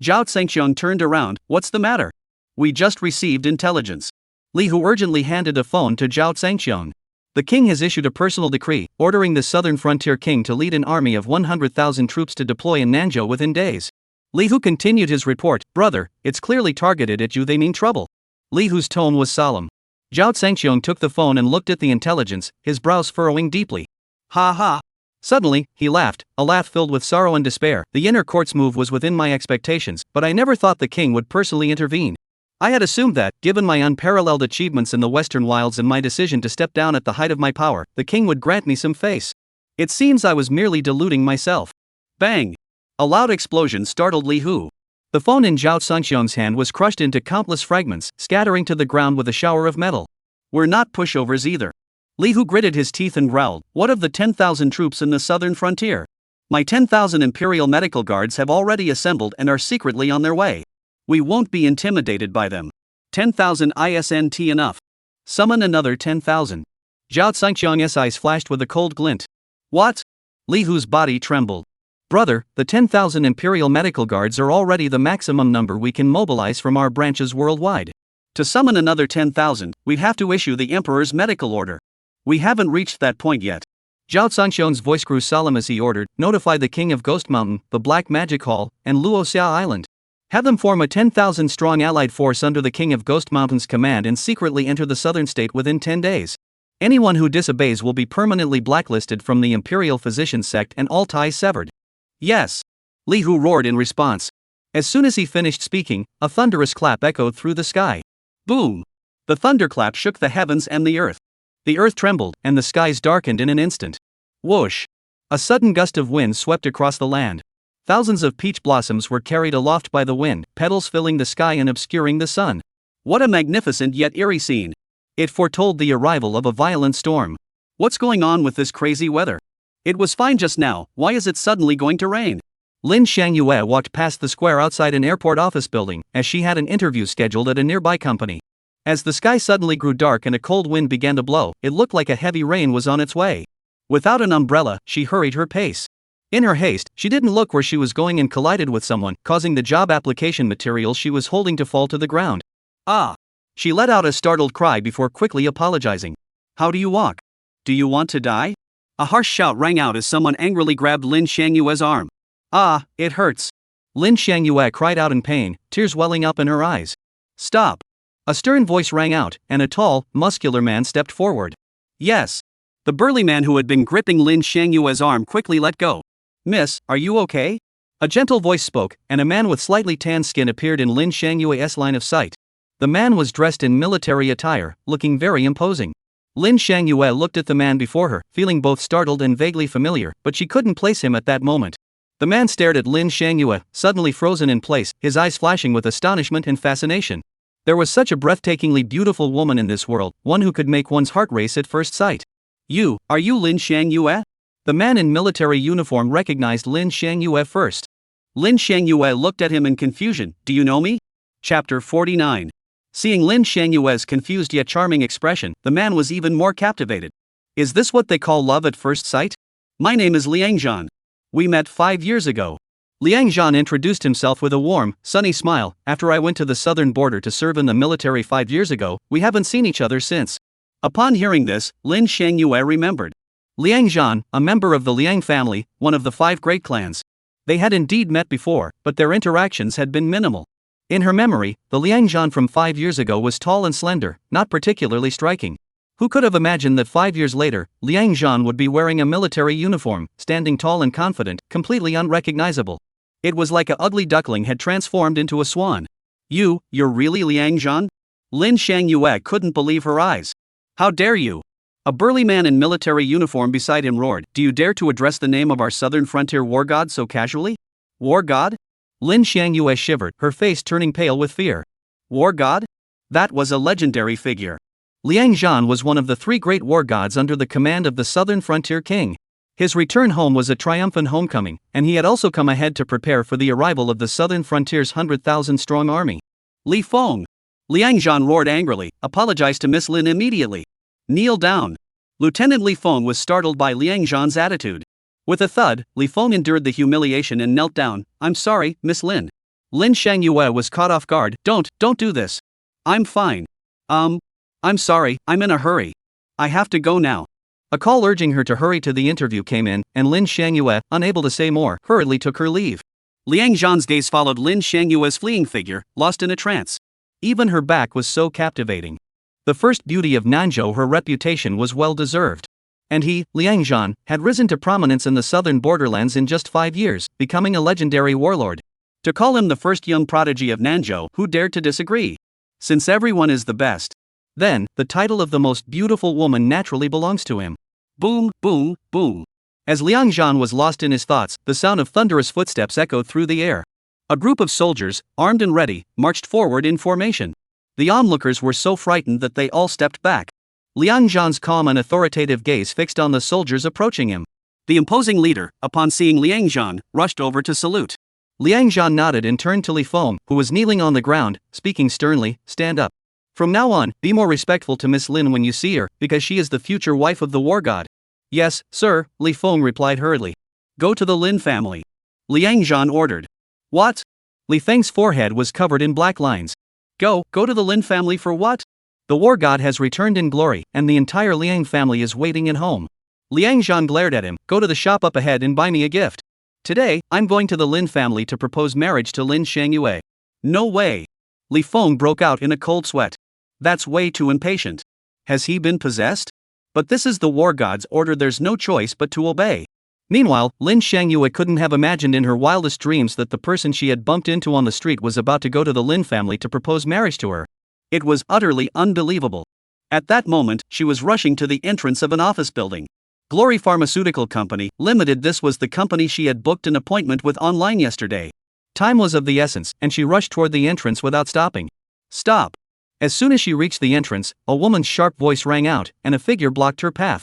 Zhao Zhangxiong turned around. What's the matter? We just received intelligence. Li Hu urgently handed a phone to Zhao Zhangxiong. The king has issued a personal decree, ordering the southern frontier king to lead an army of 100,000 troops to deploy in Nanzhou within days. Li Hu continued his report. Brother, it's clearly targeted at you, they mean trouble. Li Hu's tone was solemn. Zhao Zhangxiong took the phone and looked at the intelligence, his brows furrowing deeply. Ha ha. Suddenly, he laughed, a laugh filled with sorrow and despair. The inner court's move was within my expectations, but I never thought the king would personally intervene. I had assumed that, given my unparalleled achievements in the Western wilds and my decision to step down at the height of my power, the king would grant me some face. It seems I was merely deluding myself. Bang! A loud explosion startled Li Hu. The phone in Zhao Zhangxiong's hand was crushed into countless fragments, scattering to the ground with a shower of metal. We're not pushovers either. Li Hu gritted his teeth and growled. What of the 10,000 troops in the southern frontier? My 10,000 Imperial medical guards have already assembled and are secretly on their way. We won't be intimidated by them. 10,000 isn't enough. Summon another 10,000. Zhao Zhangxiong's eyes flashed with a cold glint. What? Li Hu's body trembled. Brother, the 10,000 Imperial medical guards are already the maximum number we can mobilize from our branches worldwide. To summon another 10,000, we'd have to issue the Emperor's medical order. We haven't reached that point yet. Zhao Zhangxiong's voice grew solemn as he ordered, notify the King of Ghost Mountain, the Black Magic Hall, and Luoxia Island. Have them form a 10,000-strong allied force under the King of Ghost Mountain's command and secretly enter the southern state within 10 days. Anyone who disobeys will be permanently blacklisted from the Imperial Physicians sect and all ties severed. Yes. Li Hu roared in response. As soon as he finished speaking, a thunderous clap echoed through the sky. Boom! The thunderclap shook the heavens and the earth. The earth trembled, and the skies darkened in an instant. Whoosh! A sudden gust of wind swept across the land. Thousands of peach blossoms were carried aloft by the wind, petals filling the sky and obscuring the sun. What a magnificent yet eerie scene! It foretold the arrival of a violent storm. What's going on with this crazy weather? It was fine just now, why is it suddenly going to rain? Lin Shangyue walked past the square outside an airport office building, as she had an interview scheduled at a nearby company. As the sky suddenly grew dark and a cold wind began to blow, it looked like a heavy rain was on its way. Without an umbrella, she hurried her pace. In her haste, she didn't look where she was going and collided with someone, causing the job application material she was holding to fall to the ground. Ah! She let out a startled cry before quickly apologizing. How do you walk? Do you want to die? A harsh shout rang out as someone angrily grabbed Lin Shangyue's arm. Ah, it hurts. Lin Shangyue cried out in pain, tears welling up in her eyes. Stop! A stern voice rang out, and a tall, muscular man stepped forward. Yes. The burly man who had been gripping Lin Shangyue's arm quickly let go. Miss, are you okay? A gentle voice spoke, and a man with slightly tanned skin appeared in Lin Shangyue's line of sight. The man was dressed in military attire, looking very imposing. Lin Shangyue looked at the man before her, feeling both startled and vaguely familiar, but she couldn't place him at that moment. The man stared at Lin Shangyue, suddenly frozen in place, his eyes flashing with astonishment and fascination. There was such a breathtakingly beautiful woman in this world, one who could make one's heart race at first sight. Are you Lin Shangyue? The man in military uniform recognized Lin Shangyue first. Lin Shangyue looked at him in confusion. Do you know me? Chapter 49. Seeing Lin Shangyue's confused yet charming expression, the man was even more captivated. Is this what they call love at first sight? My name is Liang Zhan. We met 5 years ago. Liang Zhan introduced himself with a warm, sunny smile. After I went to the southern border to serve in the military 5 years ago, we haven't seen each other since. Upon hearing this, Lin Shangyue remembered. Liang Zhan, a member of the Liang family, one of the 5 great clans. They had indeed met before, but their interactions had been minimal. In her memory, the Liang Zhan from 5 years ago was tall and slender, not particularly striking. Who could have imagined that 5 years later, Liang Zhan would be wearing a military uniform, standing tall and confident, completely unrecognizable. It was like a ugly duckling had transformed into a swan. You're really Liang Zhan? Lin Shangyue couldn't believe her eyes. How dare you? A burly man in military uniform beside him roared, do you dare to address the name of our southern frontier war god so casually? War god? Lin Shangyue shivered, her face turning pale with fear. War god? That was a legendary figure. Liang Zhan was one of the 3 great war gods under the command of the southern frontier king. His return home was a triumphant homecoming, and he had also come ahead to prepare for the arrival of the southern frontier's 100,000-strong army. Li Feng! Liang Zhan roared angrily, apologize to Miss Lin immediately. Kneel down. Lieutenant Li Feng was startled by Liang Zhan's attitude. With a thud, Li Feng endured the humiliation and knelt down. I'm sorry, Miss Lin. Lin Shangyue was caught off guard. Don't do this. I'm fine. I'm sorry, I'm in a hurry. I have to go now. A call urging her to hurry to the interview came in, and Lin Shangyue, unable to say more, hurriedly took her leave. Liang Zhan's gaze followed Lin Shangyue's fleeing figure, lost in a trance. Even her back was so captivating. The first beauty of Nanzhou, her reputation was well deserved. And he, Liang Zhan, had risen to prominence in the southern borderlands in just 5 years, becoming a legendary warlord. To call him the first young prodigy of Nanzhou, who dared to disagree? Since everyone is the best, then the title of the most beautiful woman naturally belongs to him. Boom, boom, boom. As Liang Zhan was lost in his thoughts, the sound of thunderous footsteps echoed through the air. A group of soldiers, armed and ready, marched forward in formation. The onlookers were so frightened that they all stepped back. Liang Zhan's calm and authoritative gaze fixed on the soldiers approaching him. The imposing leader, upon seeing Liang Zhan, rushed over to salute. Liang Zhan nodded and turned to Li Feng, who was kneeling on the ground, speaking sternly, stand up. From now on, be more respectful to Miss Lin when you see her, because she is the future wife of the war god. Yes, sir, Li Feng replied hurriedly. Go to the Lin family. Liang Zhan ordered. What? Li Feng's forehead was covered in black lines. Go to the Lin family for what? The war god has returned in glory, and the entire Liang family is waiting at home. Liang Zhan glared at him, go to the shop up ahead and buy me a gift. Today, I'm going to the Lin family to propose marriage to Lin Shangyue. No way. Li Feng broke out in a cold sweat. That's way too impatient. Has he been possessed? But this is the war god's order, there's no choice but to obey. Meanwhile, Lin Shangyue couldn't have imagined in her wildest dreams that the person she had bumped into on the street was about to go to the Lin family to propose marriage to her. It was utterly unbelievable. At that moment, she was rushing to the entrance of an office building. Glory Pharmaceutical Company, Limited. This was the company she had booked an appointment with online yesterday. Time was of the essence, and she rushed toward the entrance without stopping. Stop! As soon as she reached the entrance, a woman's sharp voice rang out, and a figure blocked her path.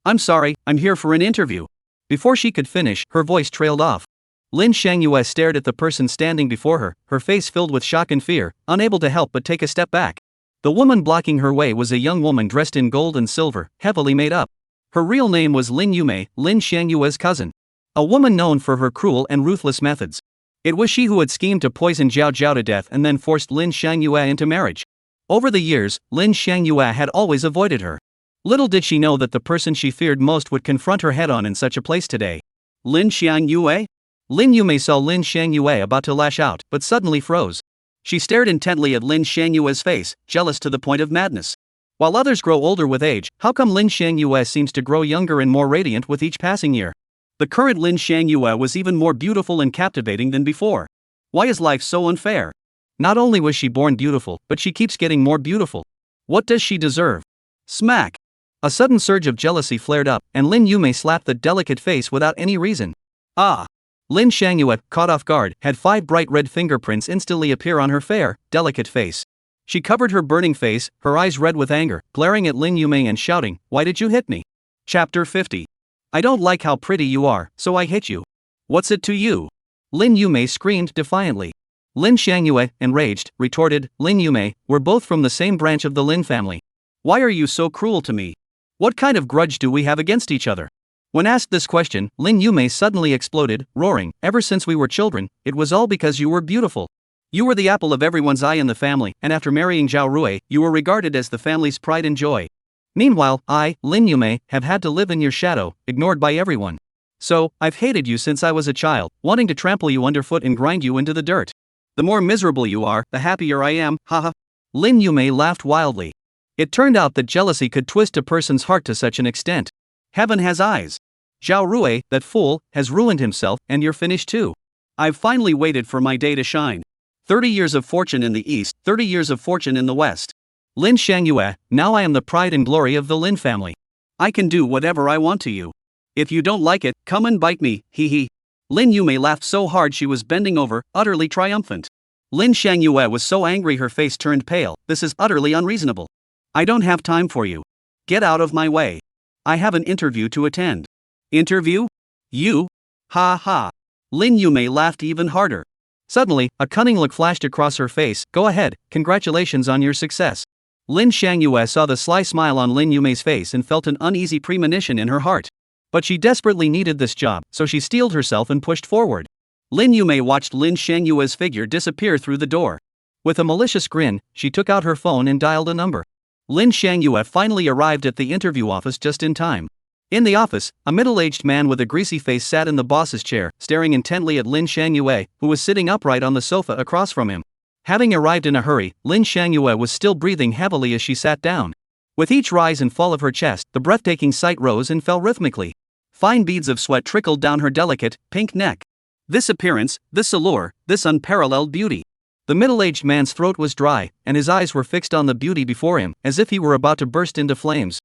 I'm sorry, I'm here for an interview. Before she could finish, her voice trailed off. Lin Shangyue stared at the person standing before her, her face filled with shock and fear, unable to help but take a step back. The woman blocking her way was a young woman dressed in gold and silver, heavily made up. Her real name was Lin Yume, Lin Shangyue's cousin. A woman known for her cruel and ruthless methods. It was she who had schemed to poison Zhao Zhao to death and then forced Lin Shangyue into marriage. Over the years, Lin Shangyue had always avoided her. Little did she know that the person she feared most would confront her head-on in such a place today. Lin Shangyue? Lin Yume saw Lin Shangyue about to lash out, but suddenly froze. She stared intently at Lin Shangyue's face, jealous to the point of madness. While others grow older with age, how come Lin Shangyue seems to grow younger and more radiant with each passing year? The current Lin Shangyue was even more beautiful and captivating than before. Why is life so unfair? Not only was she born beautiful, but she keeps getting more beautiful. What does she deserve? Smack! A sudden surge of jealousy flared up, and Lin Yume slapped the delicate face without any reason. Ah! Lin Shangyue, caught off guard, had 5 bright red fingerprints instantly appear on her fair, delicate face. She covered her burning face, her eyes red with anger, glaring at Lin Yume and shouting, "Why did you hit me?" Chapter 50. I don't like how pretty you are, so I hit you. What's it to you? Lin Yume screamed defiantly. Lin Shangyue, enraged, retorted, Lin Yume, we're both from the same branch of the Lin family. Why are you so cruel to me? What kind of grudge do we have against each other? When asked this question, Lin Yume suddenly exploded, roaring, ever since we were children, it was all because you were beautiful. You were the apple of everyone's eye in the family, and after marrying Zhao Rui, you were regarded as the family's pride and joy. Meanwhile, I, Lin Yume, have had to live in your shadow, ignored by everyone. So, I've hated you since I was a child, wanting to trample you underfoot and grind you into the dirt. The more miserable you are, the happier I am, haha. Lin Yume laughed wildly. It turned out that jealousy could twist a person's heart to such an extent. Heaven has eyes. Zhao Rui, that fool, has ruined himself, and you're finished too. I've finally waited for my day to shine. 30 years of fortune in the east, 30 years of fortune in the west. Lin Shangyue, now I am the pride and glory of the Lin family. I can do whatever I want to you. If you don't like it, come and bite me, hee hee. Lin Yume laughed so hard she was bending over, utterly triumphant. Lin Shangyue was so angry her face turned pale. This is utterly unreasonable. I don't have time for you. Get out of my way. I have an interview to attend. Interview? You? Ha ha. Lin Yume laughed even harder. Suddenly, a cunning look flashed across her face. Go ahead, congratulations on your success. Lin Shangyue saw the sly smile on Lin Yume's face and felt an uneasy premonition in her heart. But she desperately needed this job, so she steeled herself and pushed forward. Lin Yume watched Lin Shangyue's figure disappear through the door. With a malicious grin, she took out her phone and dialed a number. Lin Shangyue finally arrived at the interview office just in time. In the office, a middle-aged man with a greasy face sat in the boss's chair, staring intently at Lin Shangyue, who was sitting upright on the sofa across from him. Having arrived in a hurry, Lin Shangyue was still breathing heavily as she sat down. With each rise and fall of her chest, the breathtaking sight rose and fell rhythmically. Fine beads of sweat trickled down her delicate, pink neck. This appearance, this allure, this unparalleled beauty. The middle-aged man's throat was dry, and his eyes were fixed on the beauty before him, as if he were about to burst into flames.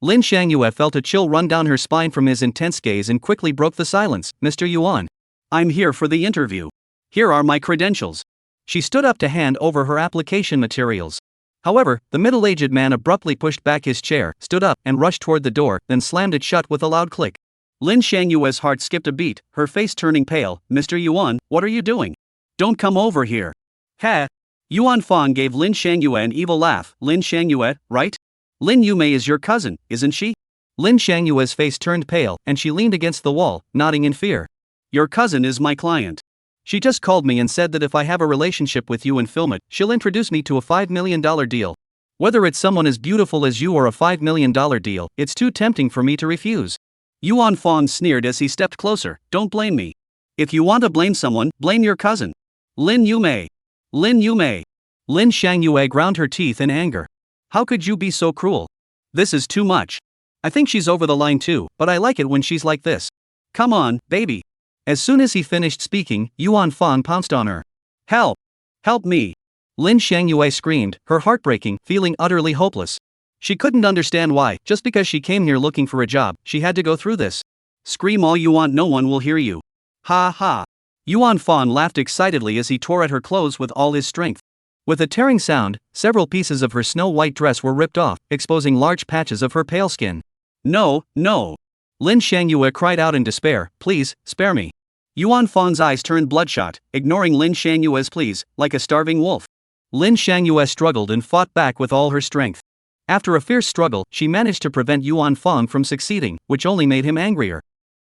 Lin Shangyue felt a chill run down her spine from his intense gaze and quickly broke the silence. Mr. Yuan. I'm here for the interview. Here are my credentials. She stood up to hand over her application materials. However, the middle-aged man abruptly pushed back his chair, stood up, and rushed toward the door, then slammed it shut with a loud click. Lin Shangyue's heart skipped a beat, her face turning pale. Mr. Yuan, what are you doing? Don't come over here. Ha! Yuan Fong gave Lin Shangyue an evil laugh. Lin Shangyue, right? Lin Yume is your cousin, isn't she? Lin Shangyue's face turned pale, and she leaned against the wall, nodding in fear. Your cousin is my client. She just called me and said that if I have a relationship with you and film it, she'll introduce me to a $5 million deal. Whether it's someone as beautiful as you or a $5 million deal, it's too tempting for me to refuse. Yuan Fong sneered as he stepped closer. Don't blame me. If you want to blame someone, blame your cousin. Lin Yume. Lin Yume. Lin Shangyue ground her teeth in anger. How could you be so cruel? This is too much. I think she's over the line too, but I like it when she's like this. Come on, baby. As soon as he finished speaking, Yuan Fong pounced on her. Help! Help me! Lin Shangyue screamed, her heart breaking, feeling utterly hopeless. She couldn't understand why, just because she came here looking for a job, she had to go through this. Scream all you want, no one will hear you. Ha ha! Yuan Fong laughed excitedly as he tore at her clothes with all his strength. With a tearing sound, several pieces of her snow-white dress were ripped off, exposing large patches of her pale skin. No, no! Lin Shangyue cried out in despair, please, spare me. Yuan Fong's eyes turned bloodshot, ignoring Lin Shangyue's pleas, like a starving wolf. Lin Shangyue struggled and fought back with all her strength. After a fierce struggle, she managed to prevent Yuan Fong from succeeding, which only made him angrier.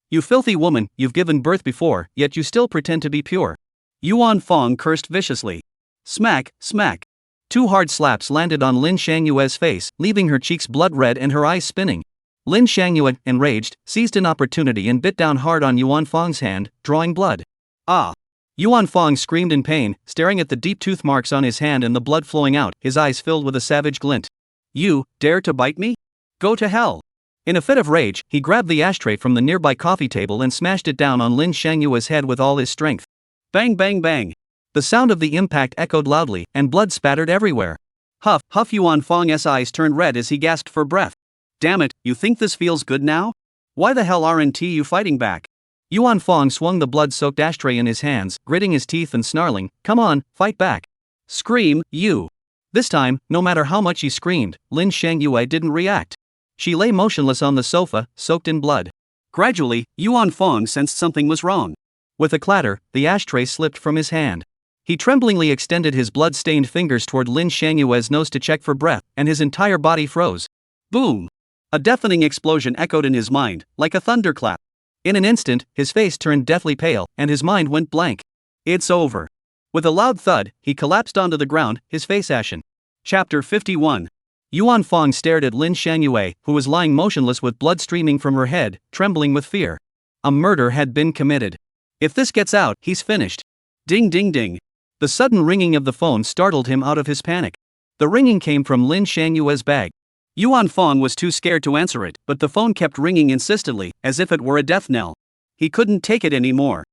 You filthy woman, you've given birth before, yet you still pretend to be pure. Yuan Fong cursed viciously. Smack, smack. Two hard slaps landed on Lin Shangyue's face, leaving her cheeks blood red and her eyes spinning. Lin Shangyue, enraged, seized an opportunity and bit down hard on Yuan Fong's hand, drawing blood. Ah! Yuan Fong screamed in pain, staring at the deep tooth marks on his hand and the blood flowing out, his eyes filled with a savage glint. You dare to bite me? Go to hell! In a fit of rage, he grabbed the ashtray from the nearby coffee table and smashed it down on Lin Shangyue's head with all his strength. Bang bang bang! The sound of the impact echoed loudly, and blood spattered everywhere. Huff, huff! Yuan Fong's eyes turned red as he gasped for breath. Damn it, you think this feels good now? Why the hell aren't you fighting back? Yuan Fong swung the blood-soaked ashtray in his hands, gritting his teeth and snarling, come on, fight back. Scream, you! This time, no matter how much he screamed, Lin Shangyue didn't react. She lay motionless on the sofa, soaked in blood. Gradually, Yuan Fong sensed something was wrong. With a clatter, the ashtray slipped from his hand. He tremblingly extended his blood-stained fingers toward Lin Shangyue's nose to check for breath, and his entire body froze. Boom! A deafening explosion echoed in his mind, like a thunderclap. In an instant, his face turned deathly pale, and his mind went blank. It's over. With a loud thud, he collapsed onto the ground, his face ashen. Chapter 51. Yuan Fong stared at Lin Shangyue, who was lying motionless with blood streaming from her head, trembling with fear. A murder had been committed. If this gets out, he's finished. Ding ding ding. The sudden ringing of the phone startled him out of his panic. The ringing came from Lin Shangyue's bag. Yuan Fong was too scared to answer it, but the phone kept ringing insistently, as if it were a death knell. He couldn't take it anymore.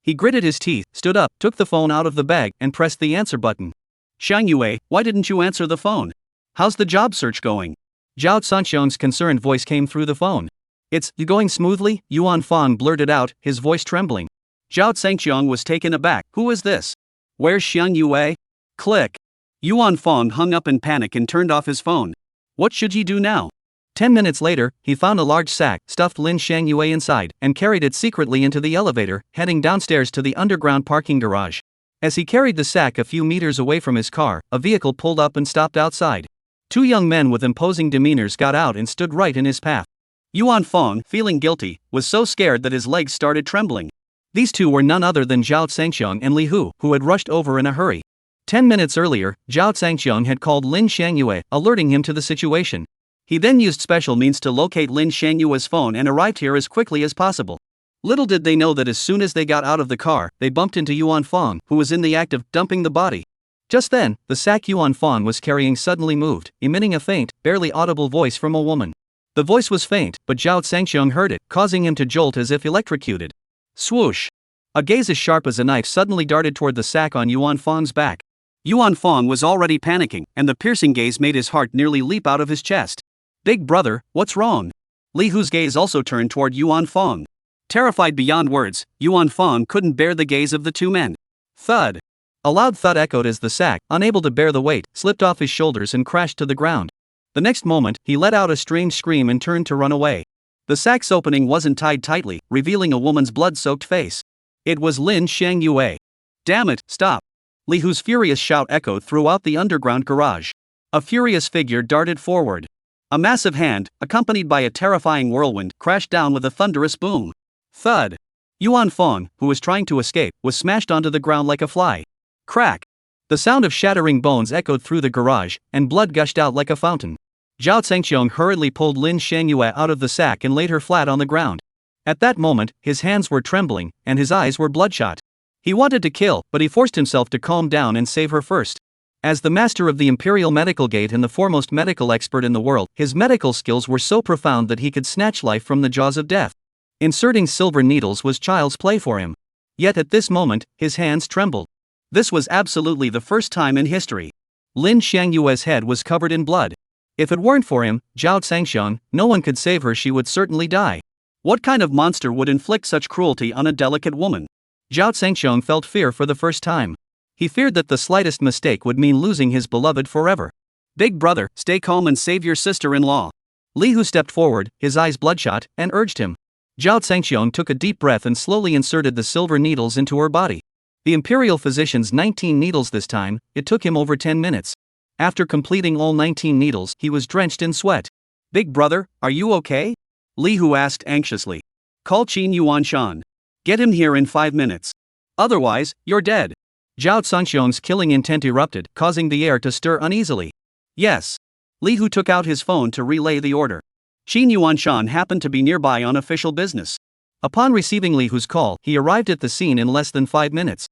He gritted his teeth, stood up, took the phone out of the bag, and pressed the answer button. Xiang Yue, why didn't you answer the phone? How's the job search going? Zhao Sanxiong's concerned voice came through the phone. It's going smoothly, Yuan Fong blurted out, his voice trembling. Zhao Sanxiong was taken aback. Who is this? Where's Xiang Yue? Click. Yuan Fong hung up in panic and turned off his phone. What should he do now? 10 minutes later, he found a large sack, stuffed Lin Xiang Yue inside, and carried it secretly into the elevator, heading downstairs to the underground parking garage. As he carried the sack a few meters away from his car, a vehicle pulled up and stopped outside. Two young men with imposing demeanors got out and stood right in his path. Yuan Fong, feeling guilty, was so scared that his legs started trembling. These two were none other than Zhao Sanxiong and Li Hu, who had rushed over in a hurry. 10 minutes earlier, Zhao Sanxiong had called Lin Xiang Yue, alerting him to the situation. He then used special means to locate Lin Xiang Yue's phone and arrived here as quickly as possible. Little did they know that as soon as they got out of the car, they bumped into Yuan Fong, who was in the act of dumping the body. Just then, the sack Yuan Fong was carrying suddenly moved, emitting a faint, barely audible voice from a woman. The voice was faint, but Zhao Sanxiong heard it, causing him to jolt as if electrocuted. Swoosh! A gaze as sharp as a knife suddenly darted toward the sack on Yuan Fong's back. Yuan Fong was already panicking, and the piercing gaze made his heart nearly leap out of his chest. Big brother, what's wrong? Li Hu's gaze also turned toward Yuan Fong. Terrified beyond words, Yuan Fong couldn't bear the gaze of the two men. Thud! A loud thud echoed as the sack, unable to bear the weight, slipped off his shoulders and crashed to the ground. The next moment, he let out a strange scream and turned to run away. The sack's opening wasn't tied tightly, revealing a woman's blood-soaked face. It was Lin Xiang Yue. Damn it, stop! Li Hu's furious shout echoed throughout the underground garage. A furious figure darted forward. A massive hand, accompanied by a terrifying whirlwind, crashed down with a thunderous boom. Thud! Yuan Fong, who was trying to escape, was smashed onto the ground like a fly. Crack! The sound of shattering bones echoed through the garage, and blood gushed out like a fountain. Zhao Sanxiong hurriedly pulled Lin Xiang Yue out of the sack and laid her flat on the ground. At that moment, his hands were trembling, and his eyes were bloodshot. He wanted to kill, but he forced himself to calm down and save her first. As the master of the Imperial Medical Gate and the foremost medical expert in the world, his medical skills were so profound that he could snatch life from the jaws of death. Inserting silver needles was child's play for him. Yet at this moment, his hands trembled. This was absolutely the first time in history. Lin Xiang Yue's head was covered in blood. If it weren't for him, Zhao Sanxiong, no one could save her. She would certainly die. What kind of monster would inflict such cruelty on a delicate woman? Zhao Sanxiong felt fear for the first time. He feared that the slightest mistake would mean losing his beloved forever. Big brother, stay calm and save your sister-in-law. Li Hu stepped forward, his eyes bloodshot, and urged him. Zhao Sanxiong took a deep breath and slowly inserted the silver needles into her body. The imperial physician's 19 needles this time, it took him over 10 minutes. After completing all 19 needles, he was drenched in sweat. Big brother, are you okay? Li Hu asked anxiously. Call Qin Yuanshan. Get him here in 5 minutes. Otherwise, you're dead. Zhao Sanxiong's killing intent erupted, causing the air to stir uneasily. Yes. Li Hu took out his phone to relay the order. Qin Yuanshan happened to be nearby on official business. Upon receiving Li Hu's call, he arrived at the scene in less than 5 minutes.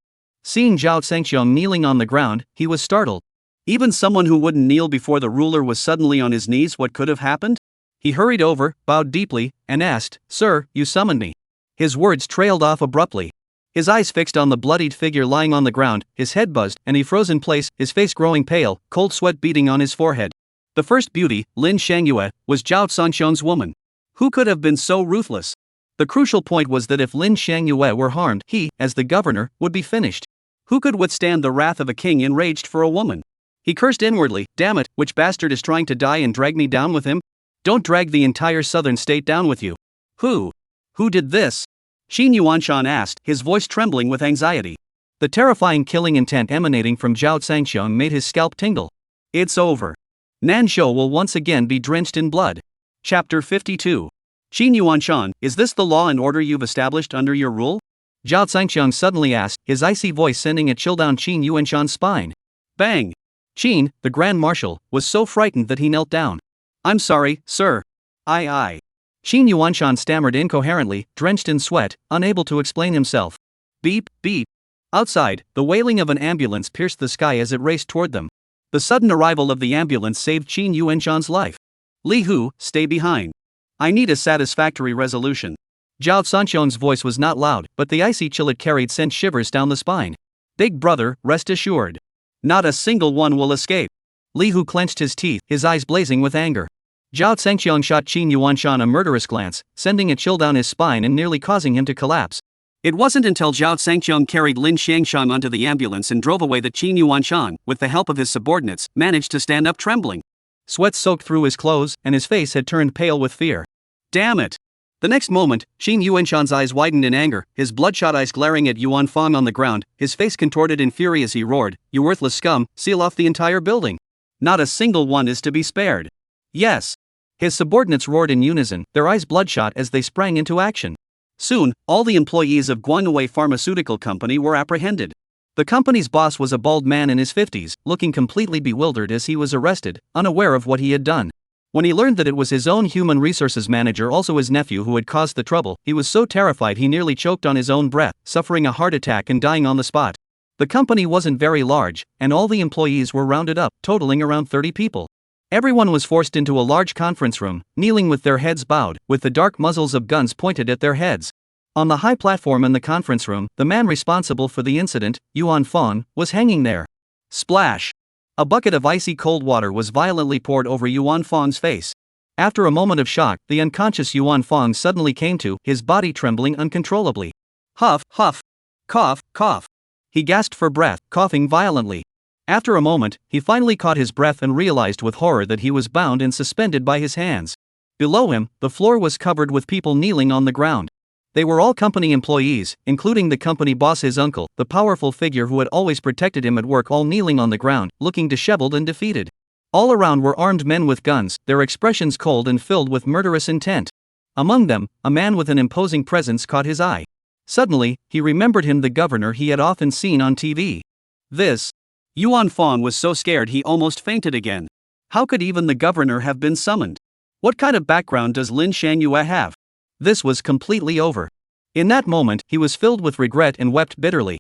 Seeing Zhao Sanxiong kneeling on the ground, he was startled. Even someone who wouldn't kneel before the ruler was suddenly on his knees. What could have happened? He hurried over, bowed deeply, and asked, "Sir, you summoned me." His words trailed off abruptly. His eyes fixed on the bloodied figure lying on the ground, his head buzzed, and he froze in place, his face growing pale, cold sweat beading on his forehead. The first beauty, Lin Xiang Yue, was Zhao Sanxiong's woman. Who could have been so ruthless? The crucial point was that if Lin Xiang Yue were harmed, he, as the governor, would be finished. Who could withstand the wrath of a king enraged for a woman? He cursed inwardly, damn it, which bastard is trying to die and drag me down with him? Don't drag the entire southern state down with you. Who? Who did this? Qin Yuanshan asked, his voice trembling with anxiety. The terrifying killing intent emanating from Zhao Sanxiong made his scalp tingle. It's over. Nanzhou will once again be drenched in blood. Chapter 52. Qin Yuanshan, is this the law and order you've established under your rule? Zhao Sanxiong suddenly asked, his icy voice sending a chill down Qin Yuanshan's spine. Bang! Qin, the Grand Marshal, was so frightened that he knelt down. I'm sorry, sir. Aye. Qin Yuanshan stammered incoherently, drenched in sweat, unable to explain himself. Beep, beep. Outside, the wailing of an ambulance pierced the sky as it raced toward them. The sudden arrival of the ambulance saved Qin Yuanshan's life. Li Hu, stay behind. I need a satisfactory resolution. Zhao Sanqiong's voice was not loud, but the icy chill it carried sent shivers down the spine. Big brother, rest assured. Not a single one will escape. Li Hu clenched his teeth, his eyes blazing with anger. Zhao Sanqiong shot Qin Yuanshan a murderous glance, sending a chill down his spine and nearly causing him to collapse. It wasn't until Zhao Sanqiong carried Lin Xiangshan onto the ambulance and drove away that Qin Yuanshan, with the help of his subordinates, managed to stand up trembling. Sweat soaked through his clothes, and his face had turned pale with fear. Damn it! The next moment, Qin Yuanshan's eyes widened in anger, his bloodshot eyes glaring at Yuan Fong on the ground, his face contorted in fury as he roared, "You worthless scum, seal off the entire building. Not a single one is to be spared." Yes. His subordinates roared in unison, their eyes bloodshot as they sprang into action. Soon, all the employees of Guangwei Pharmaceutical Company were apprehended. The company's boss was a bald man in his 50s, looking completely bewildered as he was arrested, unaware of what he had done. When he learned that it was his own human resources manager, also his nephew, who had caused the trouble, he was so terrified he nearly choked on his own breath, suffering a heart attack and dying on the spot. The company wasn't very large, and all the employees were rounded up, totaling around 30 people. Everyone was forced into a large conference room, kneeling with their heads bowed, with the dark muzzles of guns pointed at their heads. On the high platform in the conference room, the man responsible for the incident, Yuan Fong, was hanging there. Splash! A bucket of icy cold water was violently poured over Yuan Fong's face. After a moment of shock, the unconscious Yuan Fong suddenly came to, his body trembling uncontrollably. Huff, huff. Cough, cough. He gasped for breath, coughing violently. After a moment, he finally caught his breath and realized with horror that he was bound and suspended by his hands. Below him, the floor was covered with people kneeling on the ground. They were all company employees, including the company boss, his uncle, the powerful figure who had always protected him at work, all kneeling on the ground, looking disheveled and defeated. All around were armed men with guns, their expressions cold and filled with murderous intent. Among them, a man with an imposing presence caught his eye. Suddenly, he remembered him, the governor he had often seen on TV. This. Yuan Fong was so scared he almost fainted again. How could even the governor have been summoned? What kind of background does Lin Shangyue have? This was completely over. In that moment, he was filled with regret and wept bitterly.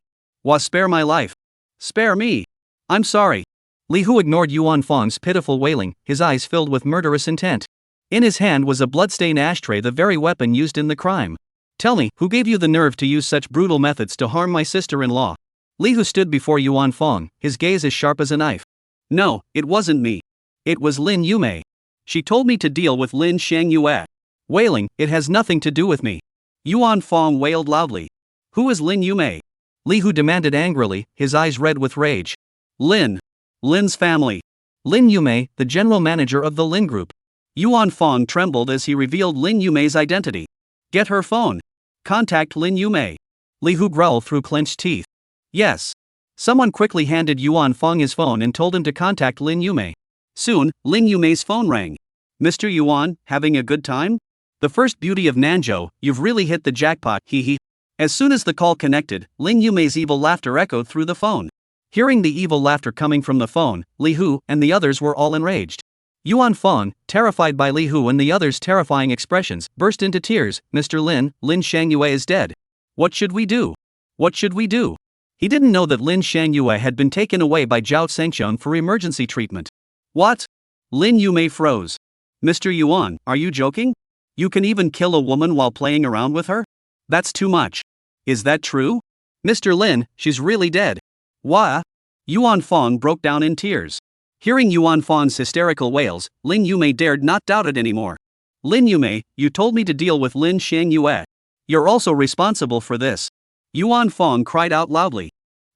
Spare my life. Spare me. I'm sorry. Li Hu ignored Yuan Fong's pitiful wailing, his eyes filled with murderous intent. In his hand was a bloodstained ashtray, the very weapon used in the crime. Tell me, who gave you the nerve to use such brutal methods to harm my sister-in-law? Li Hu stood before Yuan Fong, his gaze as sharp as a knife. No, it wasn't me. It was Lin Yumei. She told me to deal with Lin Shangyue. Wailing, it has nothing to do with me. Yuan Fong wailed loudly. Who is Lin Yumei? Li Hu demanded angrily, his eyes red with rage. Lin's family. Lin Yumei, the general manager of the Lin Group. Yuan Fong trembled as he revealed Lin Yumei's identity. Get her phone. Contact Lin Yumei. Li Hu growled through clenched teeth. Yes. Someone quickly handed Yuan Fong his phone and told him to contact Lin Yumei. Soon, Lin Yumei's phone rang. Mr. Yuan, having a good time? The first beauty of Nanzhou, you've really hit the jackpot, hee hee. As soon as the call connected, Lin Yumei's evil laughter echoed through the phone. Hearing the evil laughter coming from the phone, Li Hu and the others were all enraged. Yuan Fong, terrified by Li Hu and the others' terrifying expressions, burst into tears. Mr. Lin Shangyue is dead. What should we do? What should we do? He didn't know that Lin Shangyue had been taken away by Zhao Sanqiong for emergency treatment. What? Lin Yumei froze. Mr. Yuan, are you joking? You can even kill a woman while playing around with her? That's too much. Is that true? Mr. Lin, she's really dead. What? Yuan Fong broke down in tears. Hearing Yuan Fong's hysterical wails, Lin Yumei dared not doubt it anymore. Lin Yumei, you told me to deal with Lin Shangyue. You're also responsible for this. Yuan Fong cried out loudly.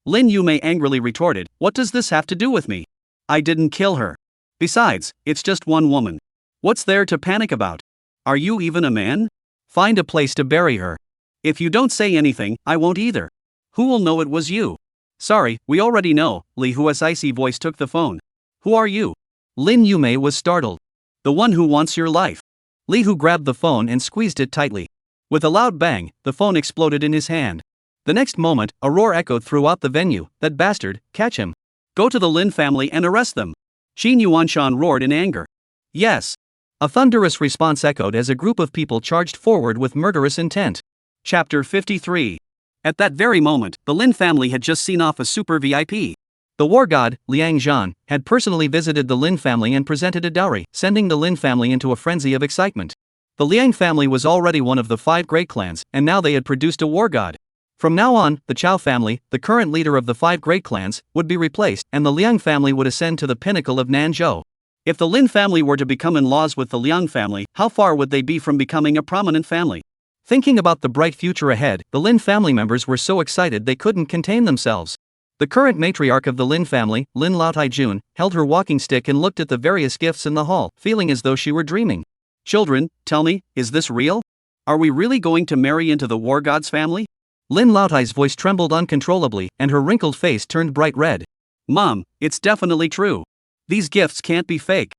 Lin Yumei angrily retorted, what does this have to do with me? I didn't kill her. Besides, it's just one woman. What's there to panic about? Are you even a man? Find a place to bury her. If you don't say anything, I won't either. Who will know it was you? Sorry, we already know. Li Hua's icy voice took the phone. Who are you? Lin Yumei was startled. The one who wants your life. Li Hu grabbed the phone and squeezed it tightly. With a loud bang, the phone exploded in his hand. The next moment, a roar echoed throughout the venue. That bastard, catch him. Go to the Lin family and arrest them. Qin Yuanshan roared in anger. Yes. A thunderous response echoed as a group of people charged forward with murderous intent. Chapter 53. At that very moment, the Lin family had just seen off a super VIP. The war god, Liang Zhan, had personally visited the Lin family and presented a dowry, sending the Lin family into a frenzy of excitement. The Liang family was already one of the 5 great clans, and now they had produced a war god. From now on, the Chao family, the current leader of the 5 great clans, would be replaced, and the Liang family would ascend to the pinnacle of Nanzhou. If the Lin family were to become in-laws with the Liang family, how far would they be from becoming a prominent family? Thinking about the bright future ahead, the Lin family members were so excited they couldn't contain themselves. The current matriarch of the Lin family, Lin Laotaijun, held her walking stick and looked at the various gifts in the hall, feeling as though she were dreaming. Children, tell me, is this real? Are we really going to marry into the war god's family? Lin Laotai's voice trembled uncontrollably, and her wrinkled face turned bright red. Mom, it's definitely true. These gifts can't be fake.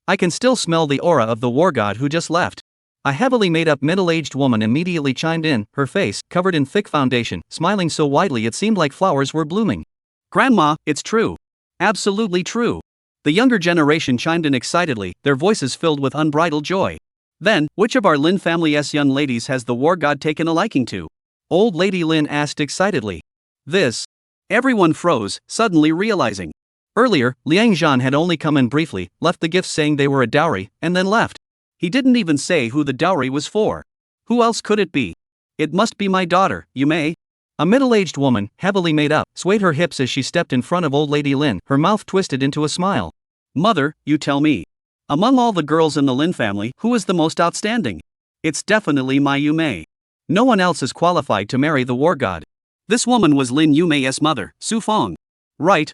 I can still smell the aura of the war god who just left. A heavily made-up middle-aged woman immediately chimed in, her face, covered in thick foundation, smiling so widely it seemed like flowers were blooming. Grandma, it's true. Absolutely true. The younger generation chimed in excitedly, their voices filled with unbridled joy. Then, which of our Lin family's young ladies has the war god taken a liking to? Old Lady Lin asked excitedly. This. Everyone froze, suddenly realizing. Earlier, Liang Zhan had only come in briefly, left the gifts saying they were a dowry, and then left. He didn't even say who the dowry was for. Who else could it be? It must be my daughter, Yume. A middle-aged woman, heavily made up, swayed her hips as she stepped in front of Old Lady Lin, her mouth twisted into a smile. Mother, you tell me. Among all the girls in the Lin family, who is the most outstanding? It's definitely my Yume. No one else is qualified to marry the war god. This woman was Lin Yume's mother, Su Feng. Right.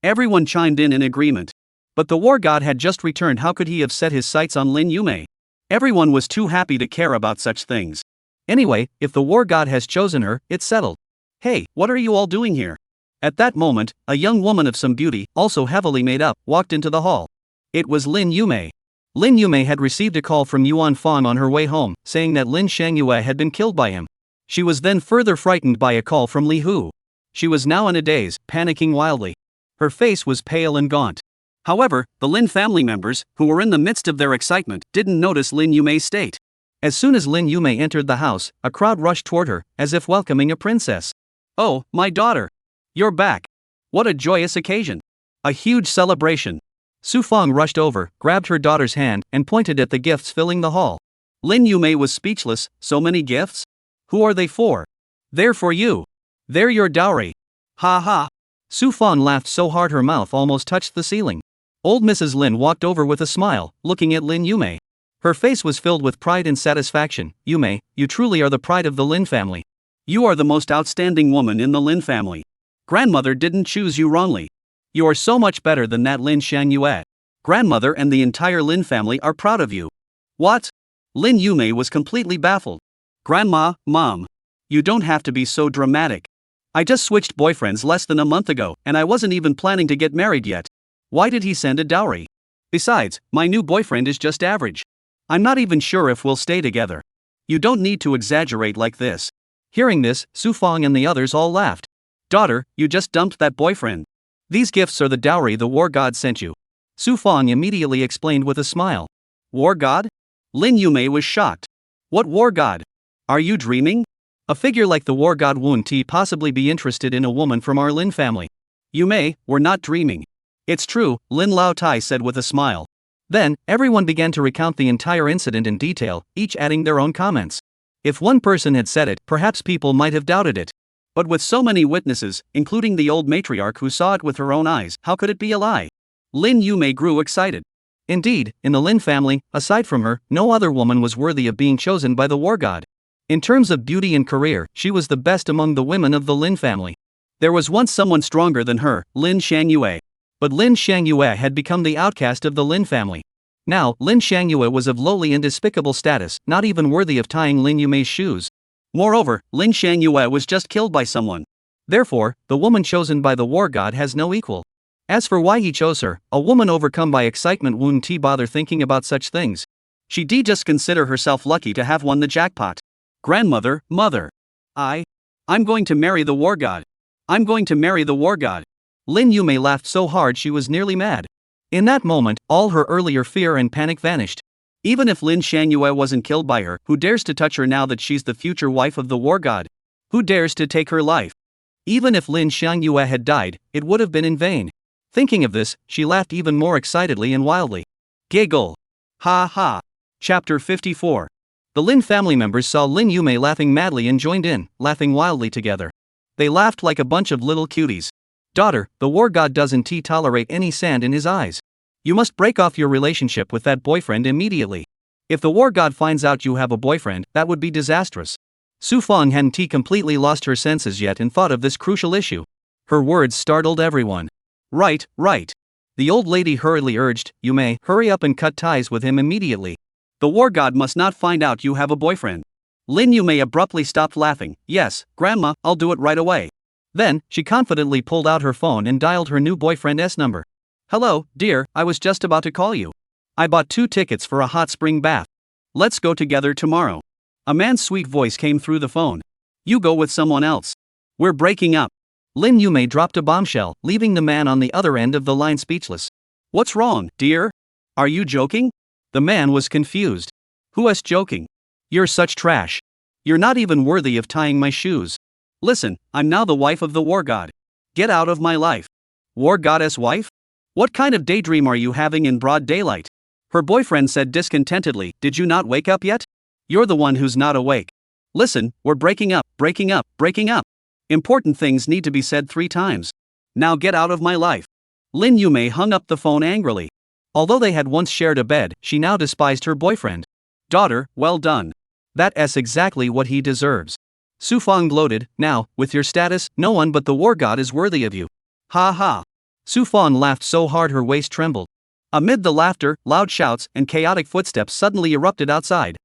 Everyone chimed in agreement. But the war god had just returned. How could he have set his sights on Lin Yume? Everyone was too happy to care about such things. Anyway, if the war god has chosen her, it's settled. Hey, what are you all doing here? At that moment, a young woman of some beauty, also heavily made up, walked into the hall. It was Lin Yume. Lin Yume had received a call from Yuan Fang on her way home, saying that Lin Shangyue had been killed by him. She was then further frightened by a call from Li Hu. She was now in a daze, panicking wildly. Her face was pale and gaunt. However, the Lin family members, who were in the midst of their excitement, didn't notice Lin Yume's state. As soon as Lin Yume entered the house, a crowd rushed toward her, as if welcoming a princess. Oh, my daughter! You're back! What a joyous occasion! A huge celebration! Su Feng rushed over, grabbed her daughter's hand, and pointed at the gifts filling the hall. Lin Yume was speechless. So many gifts? Who are they for? They're for you. They're your dowry. Ha ha! Su Feng laughed so hard her mouth almost touched the ceiling. Old Mrs. Lin walked over with a smile, looking at Lin Yume. Her face was filled with pride and satisfaction. Yume, you truly are the pride of the Lin family. You are the most outstanding woman in the Lin family. Grandmother didn't choose you wrongly. You are so much better than that Lin Shangyue. Grandmother and the entire Lin family are proud of you. What? Lin Yume was completely baffled. Grandma, Mom. You don't have to be so dramatic. I just switched boyfriends less than a month ago, and I wasn't even planning to get married yet. Why did he send a dowry? Besides, my new boyfriend is just average. I'm not even sure if we'll stay together. You don't need to exaggerate like this. Hearing this, Su Feng and the others all laughed. Daughter, you just dumped that boyfriend. These gifts are the dowry the war god sent you. Su Feng immediately explained with a smile. War god? Lin Yume was shocked. What war god? Are you dreaming? A figure like the war god wouldn't possibly be interested in a woman from our Lin family. Yume, we're not dreaming. It's true, Lin Laotai said with a smile. Then, everyone began to recount the entire incident in detail, each adding their own comments. If one person had said it, perhaps people might have doubted it. But with so many witnesses, including the old matriarch who saw it with her own eyes, how could it be a lie? Lin Yume grew excited. Indeed, in the Lin family, aside from her, no other woman was worthy of being chosen by the war god. In terms of beauty and career, she was the best among the women of the Lin family. There was once someone stronger than her, Lin Shangyue. But Lin Shangyue had become the outcast of the Lin family. Now, Lin Shangyue was of lowly and despicable status, not even worthy of tying Lin Yume's shoes. Moreover, Lin Shangyue was just killed by someone. Therefore, the woman chosen by the war god has no equal. As for why he chose her, a woman overcome by excitement wouldn't bother thinking about such things. She'd just consider herself lucky to have won the jackpot. Grandmother, mother. I'm going to marry the war god. I'm going to marry the war god. Lin Yume laughed so hard she was nearly mad. In that moment, all her earlier fear and panic vanished. Even if Lin Shangyue wasn't killed by her, who dares to touch her now that she's the future wife of the war god? Who dares to take her life? Even if Lin Shangyue had died, it would have been in vain. Thinking of this, she laughed even more excitedly and wildly. Giggle. Ha ha. Chapter 54. The Lin family members saw Lin Yume laughing madly and joined in, laughing wildly together. They laughed like a bunch of little cuties. Daughter, the war god doesn't tolerate any sand in his eyes. You must break off your relationship with that boyfriend immediately. If the war god finds out you have a boyfriend, that would be disastrous. Su Feng hadn't completely lost her senses yet and thought of this crucial issue. Her words startled everyone. Right. The old lady hurriedly urged, Yume, hurry up and cut ties with him immediately. The war god must not find out you have a boyfriend. Lin Yume abruptly stopped laughing. Yes, Grandma, I'll do it right away. Then, she confidently pulled out her phone and dialed her new boyfriend's number. Hello, dear, I was just about to call you. I bought 2 tickets for a hot spring bath. Let's go together tomorrow. A man's sweet voice came through the phone. You go with someone else. We're breaking up. Lin Yume dropped a bombshell, leaving the man on the other end of the line speechless. What's wrong, dear? Are you joking? The man was confused. Who's joking? You're such trash. You're not even worthy of tying my shoes. Listen, I'm now the wife of the war god. Get out of my life. War goddess wife? What kind of daydream are you having in broad daylight? Her boyfriend said discontentedly, Did you not wake up yet? You're the one who's not awake. Listen, we're breaking up. Important things need to be said 3 times. Now get out of my life. Lin Yume hung up the phone angrily. Although they had once shared a bed, she now despised her boyfriend. Daughter, well done. That's exactly what he deserves. Su Feng gloated, now, with your status, no one but the war god is worthy of you. Ha ha. Su Feng laughed so hard her waist trembled. Amid the laughter, loud shouts, and chaotic footsteps suddenly erupted outside.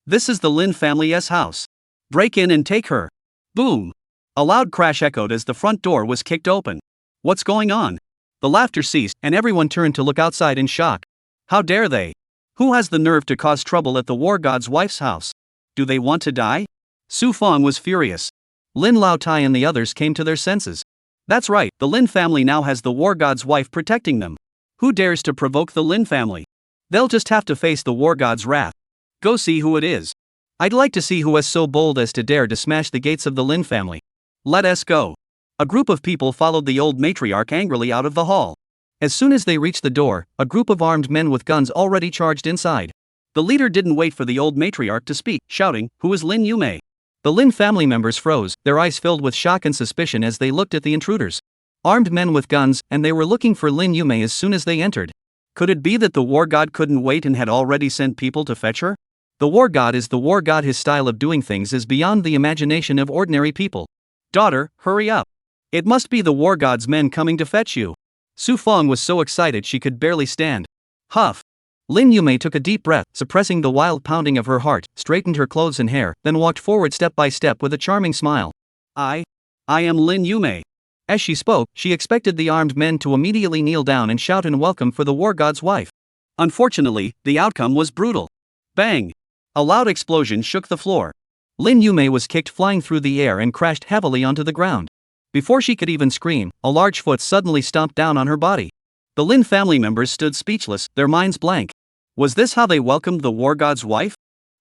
This is the Lin family's house. Break in and take her. Boom. A loud crash echoed as the front door was kicked open. What's going on? The laughter ceased, and everyone turned to look outside in shock. How dare they? Who has the nerve to cause trouble at the war god's wife's house? Do they want to die? Su Feng was furious. Lin Laotai and the others came to their senses. That's right, the Lin family now has the war god's wife protecting them. Who dares to provoke the Lin family? They'll just have to face the war god's wrath. Go see who it is. I'd like to see who is so bold as to dare to smash the gates of the Lin family. Let us go. A group of people followed the old matriarch angrily out of the hall. As soon as they reached the door, a group of armed men with guns already charged inside. The leader didn't wait for the old matriarch to speak, shouting, Who is Lin Yume? The Lin family members froze, their eyes filled with shock and suspicion as they looked at the intruders. Armed men with guns, and they were looking for Lin Yume as soon as they entered. Could it be that the war god couldn't wait and had already sent people to fetch her? The war god is the war god. His style of doing things is beyond the imagination of ordinary people. Daughter, hurry up. It must be the war god's men coming to fetch you. Su Feng was so excited she could barely stand. Huff. Lin Yume took a deep breath, suppressing the wild pounding of her heart, straightened her clothes and hair, then walked forward step by step with a charming smile. I am Lin Yume. As she spoke, she expected the armed men to immediately kneel down and shout in welcome for the war god's wife. Unfortunately, the outcome was brutal. Bang! A loud explosion shook the floor. Lin Yume was kicked flying through the air and crashed heavily onto the ground. Before she could even scream, a large foot suddenly stomped down on her body. The Lin family members stood speechless, their minds blank. Was this how they welcomed the war god's wife?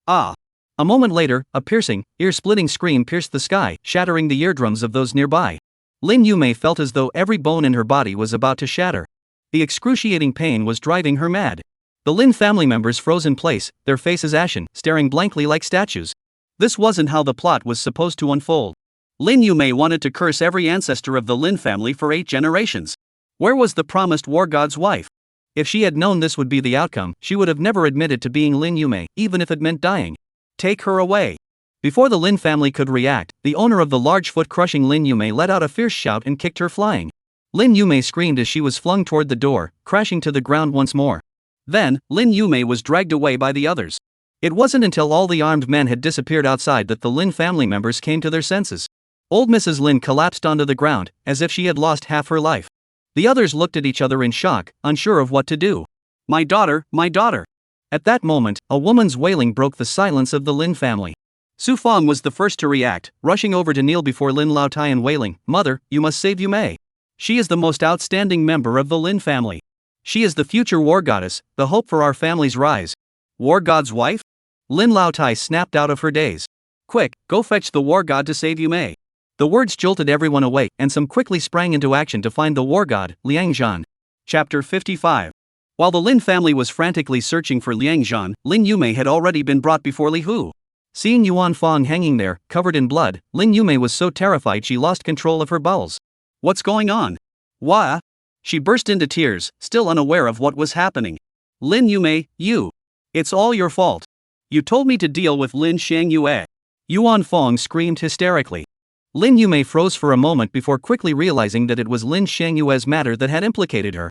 Ah! A moment later, a piercing, ear-splitting scream pierced the sky, shattering the eardrums of those nearby. Lin Yume felt as though every bone in her body was about to shatter. The excruciating pain was driving her mad. The Lin family members froze in place, their faces ashen, staring blankly like statues. This wasn't how the plot was supposed to unfold. Lin Yume wanted to curse every ancestor of the Lin family for 8 generations. Where was the promised war god's wife? If she had known this would be the outcome, she would have never admitted to being Lin Yume, even if it meant dying. Take her away. Before the Lin family could react, the owner of the large foot-crushing Lin Yume let out a fierce shout and kicked her flying. Lin Yume screamed as she was flung toward the door, crashing to the ground once more. Then, Lin Yume was dragged away by the others. It wasn't until all the armed men had disappeared outside that the Lin family members came to their senses. Old Mrs. Lin collapsed onto the ground, as if she had lost half her life. The others looked at each other in shock, unsure of what to do. My daughter, my daughter. At that moment, a woman's wailing broke the silence of the Lin family. Su Feng was the first to react, rushing over to kneel before Lin Laotai and wailing, Mother, you must save Yume. She is the most outstanding member of the Lin family. She is the future war goddess, the hope for our family's rise. War god's wife? Lin Laotai snapped out of her daze. Quick, go fetch the war god to save Yume. The words jolted everyone awake, and some quickly sprang into action to find the war god, Liang Zhan. Chapter 55. While the Lin family was frantically searching for Liang Zhan, Lin Yumei had already been brought before Li Hu. Seeing Yuan Fong hanging there, covered in blood, Lin Yumei was so terrified she lost control of her bowels. What's going on? Why? She burst into tears, still unaware of what was happening. Lin Yumei, you. It's all your fault. You told me to deal with Lin Xiangyue. Yuan Fong screamed hysterically. Lin Yumei froze for a moment before quickly realizing that it was Lin Xiangyue's matter that had implicated her.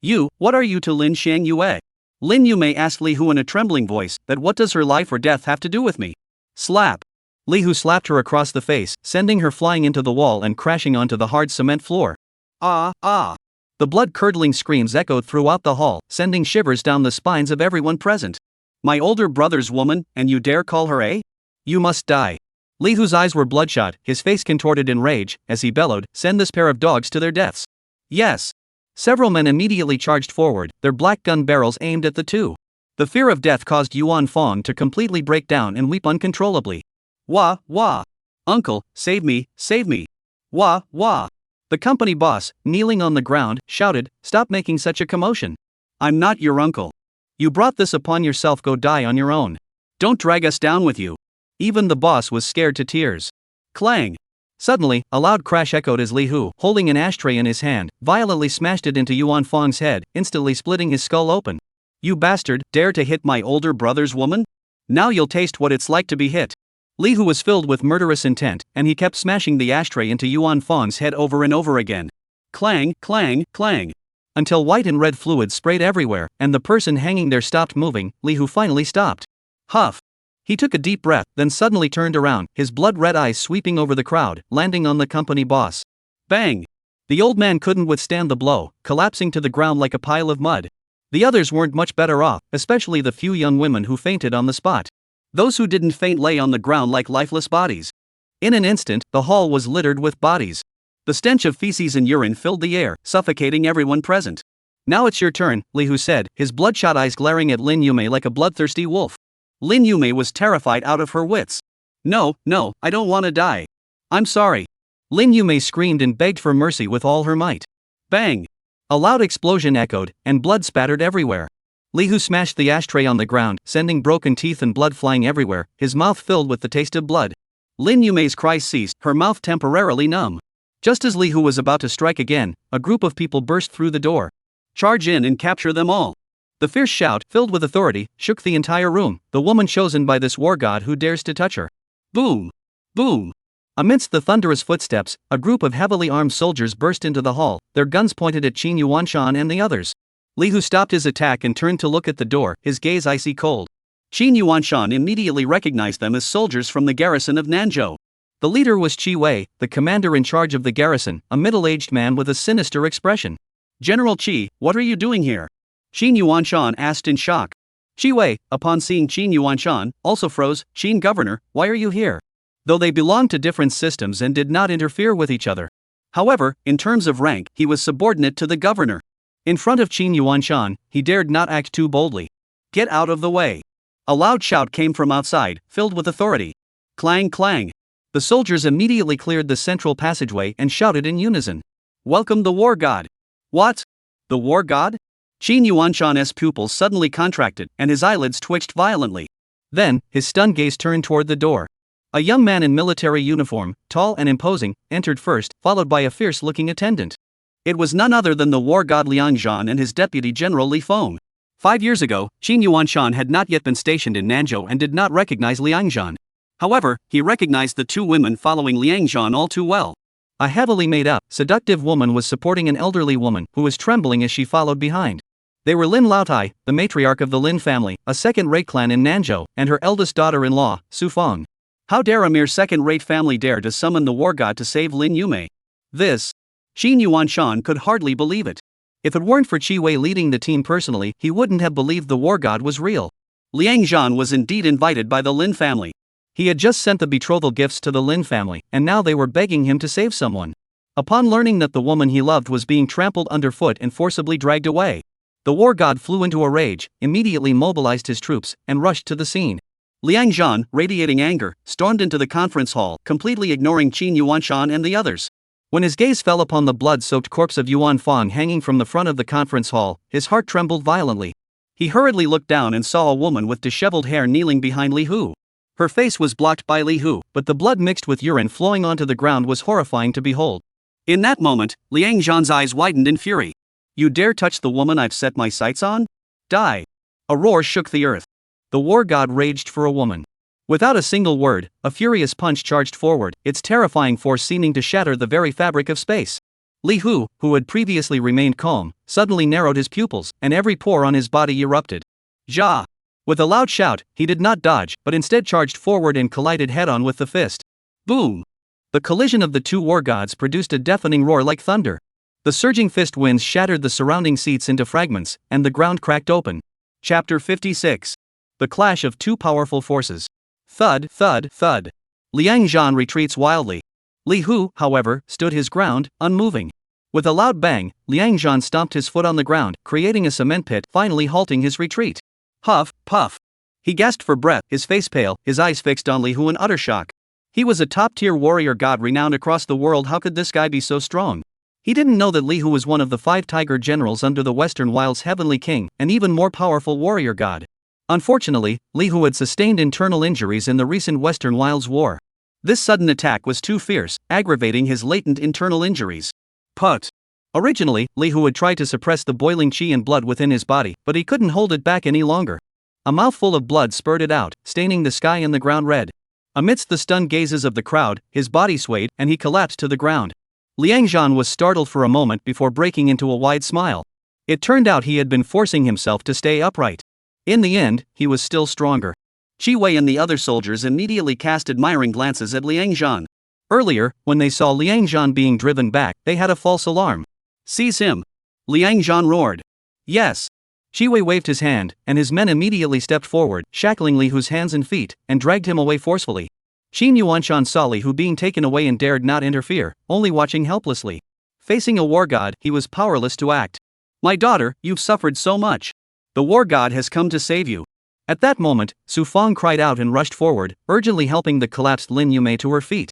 You, what are you to Lin Xiangyue? Lin Yumei asked Li Hu in a trembling voice, that what does her life or death have to do with me? Slap. Li Hu slapped her across the face, sending her flying into the wall and crashing onto the hard cement floor. Ah, ah. The blood-curdling screams echoed throughout the hall, sending shivers down the spines of everyone present. My older brother's woman, and you dare call her a? You must die. Li Hu's eyes were bloodshot, his face contorted in rage, as he bellowed, send this pair of dogs to their deaths. Yes. Several men immediately charged forward, their black gun barrels aimed at the two. The fear of death caused Yuan Fong to completely break down and weep uncontrollably. Wah, wah. Uncle, save me, save me. Wah, wah. The company boss, kneeling on the ground, shouted, stop making such a commotion. I'm not your uncle. You brought this upon yourself, go die on your own. Don't drag us down with you. Even the boss was scared to tears. Clang. Suddenly, a loud crash echoed as Li Hu, holding an ashtray in his hand, violently smashed it into Yuan Fong's head, instantly splitting his skull open. You bastard, dare to hit my older brother's woman? Now you'll taste what it's like to be hit. Li Hu was filled with murderous intent, and he kept smashing the ashtray into Yuan Fong's head over and over again. Clang, clang, clang. Until white and red fluid sprayed everywhere, and the person hanging there stopped moving. Li Hu finally stopped. Huff. He took a deep breath, then suddenly turned around, his blood-red eyes sweeping over the crowd, landing on the company boss. Bang! The old man couldn't withstand the blow, collapsing to the ground like a pile of mud. The others weren't much better off, especially the few young women who fainted on the spot. Those who didn't faint lay on the ground like lifeless bodies. In an instant, the hall was littered with bodies. The stench of feces and urine filled the air, suffocating everyone present. Now it's your turn, Li Hu said, his bloodshot eyes glaring at Lin Yumei like a bloodthirsty wolf. Lin Yumei was terrified out of her wits. No, no, I don't want to die. I'm sorry. Lin Yumei screamed and begged for mercy with all her might. Bang! A loud explosion echoed, and blood spattered everywhere. Li Hu smashed the ashtray on the ground, sending broken teeth and blood flying everywhere, his mouth filled with the taste of blood. Lin Yumei's cries ceased, her mouth temporarily numb. Just as Li Hu was about to strike again, a group of people burst through the door. Charge in and capture them all. The fierce shout, filled with authority, shook the entire room, the woman chosen by this war god who dares to touch her. Boom! Boom! Amidst the thunderous footsteps, a group of heavily armed soldiers burst into the hall, their guns pointed at Qin Yuanshan and the others. Li Hu stopped his attack and turned to look at the door, his gaze icy cold. Qin Yuanshan immediately recognized them as soldiers from the garrison of Nanzhou. The leader was Qi Wei, the commander in charge of the garrison, a middle-aged man with a sinister expression. General Qi, what are you doing here? Qin Yuanshan asked in shock. Qi Wei, upon seeing Qin Yuanshan, also froze. Qin Governor, why are you here? Though they belonged to different systems and did not interfere with each other. However, in terms of rank, he was subordinate to the governor. In front of Qin Yuanshan, he dared not act too boldly. Get out of the way. A loud shout came from outside, filled with authority. Clang clang. The soldiers immediately cleared the central passageway and shouted in unison. Welcome the war god. What? The war god? Qin Yuanshan's pupils suddenly contracted, and his eyelids twitched violently. Then, his stunned gaze turned toward the door. A young man in military uniform, tall and imposing, entered first, followed by a fierce-looking attendant. It was none other than the war god Liang Zhan and his deputy general Li Feng. 5 years ago, Qin Yuanshan had not yet been stationed in Nanzhou and did not recognize Liang Zhan. However, he recognized the two women following Liang Zhan all too well. A heavily made-up, seductive woman was supporting an elderly woman who was trembling as she followed behind. They were Lin Laotai, the matriarch of the Lin family, a second-rate clan in Nanzhou, and her eldest daughter-in-law, Su Feng. How dare a mere second-rate family dare to summon the war god to save Lin Yumei? This. Qin Yuanshan could hardly believe it. If it weren't for Qi Wei leading the team personally, he wouldn't have believed the war god was real. Liang Zhan was indeed invited by the Lin family. He had just sent the betrothal gifts to the Lin family, and now they were begging him to save someone. Upon learning that the woman he loved was being trampled underfoot and forcibly dragged away, the war god flew into a rage, immediately mobilized his troops, and rushed to the scene. Liang Zhan, radiating anger, stormed into the conference hall, completely ignoring Qin Yuanshan and the others. When his gaze fell upon the blood-soaked corpse of Yuan Fong hanging from the front of the conference hall, his heart trembled violently. He hurriedly looked down and saw a woman with disheveled hair kneeling behind Li Hu. Her face was blocked by Li Hu, but the blood mixed with urine flowing onto the ground was horrifying to behold. In that moment, Liang Zhan's eyes widened in fury. You dare touch the woman I've set my sights on? Die! A roar shook the earth. The war god raged for a woman. Without a single word, a furious punch charged forward, its terrifying force seeming to shatter the very fabric of space. Li Hu, who had previously remained calm, suddenly narrowed his pupils, and every pore on his body erupted. Ja! With a loud shout, he did not dodge, but instead charged forward and collided head-on with the fist. Boom! The collision of the two war gods produced a deafening roar like thunder. The surging fist winds shattered the surrounding seats into fragments, and the ground cracked open. Chapter 56. The Clash of Two Powerful Forces. Thud, thud, thud. Liang Zhan retreats wildly. Li Hu, however, stood his ground, unmoving. With a loud bang, Liang Zhan stomped his foot on the ground, creating a cement pit, finally halting his retreat. Huff, puff. He gasped for breath, his face pale, his eyes fixed on Li Hu in utter shock. He was a top-tier warrior god renowned across the world. How could this guy be so strong? He didn't know that Li Hu was one of the 5 tiger generals under the Western Wilds' Heavenly King, an even more powerful warrior god. Unfortunately, Li Hu had sustained internal injuries in the recent Western Wilds War. This sudden attack was too fierce, aggravating his latent internal injuries. Put. Originally, Li Hu had tried to suppress the boiling qi and blood within his body, but he couldn't hold it back any longer. A mouthful of blood spurted out, staining the sky and the ground red. Amidst the stunned gazes of the crowd, his body swayed, and he collapsed to the ground. Liang Zhan was startled for a moment before breaking into a wide smile. It turned out he had been forcing himself to stay upright. In the end, he was still stronger. Qi Wei and the other soldiers immediately cast admiring glances at Liang Zhan. Earlier, when they saw Liang Zhan being driven back, they had a false alarm. Seize him! Liang Zhan roared. Yes! Qi Wei waved his hand, and his men immediately stepped forward, shackling Li Hu's hands and feet, and dragged him away forcefully. Qin Yuanshan saw Li Hu being taken away and dared not interfere, only watching helplessly. Facing a war god, he was powerless to act. My daughter, you've suffered so much. The war god has come to save you. At that moment, Su Fong cried out and rushed forward, urgently helping the collapsed Lin Yumei to her feet.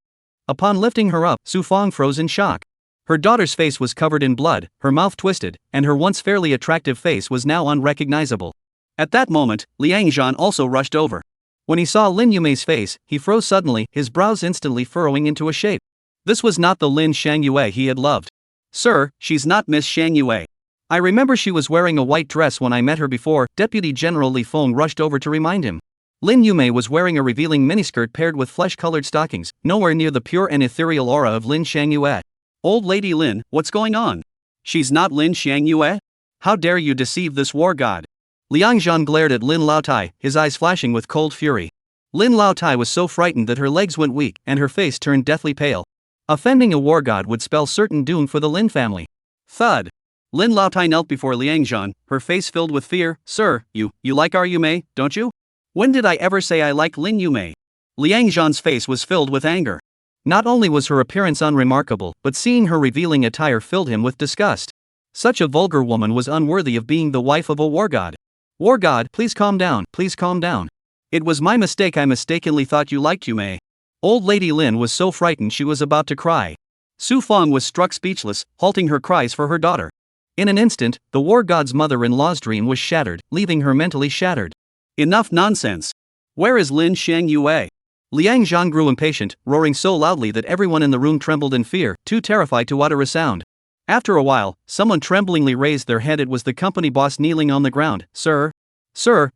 Upon lifting her up, Su Fong froze in shock. Her daughter's face was covered in blood, her mouth twisted, and her once fairly attractive face was now unrecognizable. At that moment, Liang Zhan also rushed over. When he saw Lin Yumei's face, he froze suddenly, his brows instantly furrowing into a shape. This was not the Lin Shangyue he had loved. Sir, she's not Miss Shangyue. I remember she was wearing a white dress when I met her before. Deputy General Li Feng rushed over to remind him. Lin Yumei was wearing a revealing miniskirt paired with flesh-colored stockings, nowhere near the pure and ethereal aura of Lin Shangyue. Old Lady Lin, what's going on? She's not Lin Shangyue? How dare you deceive this war god? Liang Zhan glared at Lin Laotai, his eyes flashing with cold fury. Lin Laotai was so frightened that her legs went weak and her face turned deathly pale. Offending a war god would spell certain doom for the Lin family. Thud. Lin Laotai knelt before Liang Zhan, her face filled with fear. Sir, you like our Yumei, don't you? When did I ever say I like Lin Yumei? Liang Zhan's face was filled with anger. Not only was her appearance unremarkable, but seeing her revealing attire filled him with disgust. Such a vulgar woman was unworthy of being the wife of a war god. War god, please calm down, please calm down. It was my mistake, I mistakenly thought you liked Yumei. Old Lady Lin was so frightened she was about to cry. Su Fong was struck speechless, halting her cries for her daughter. In an instant, the war god's mother-in-law's dream was shattered, leaving her mentally shattered. Enough nonsense. Where is Lin Shangyue? Liang Zhan grew impatient, roaring so loudly that everyone in the room trembled in fear, too terrified to utter a sound. After a while, someone tremblingly raised their head. It was the company boss kneeling on the ground. Sir,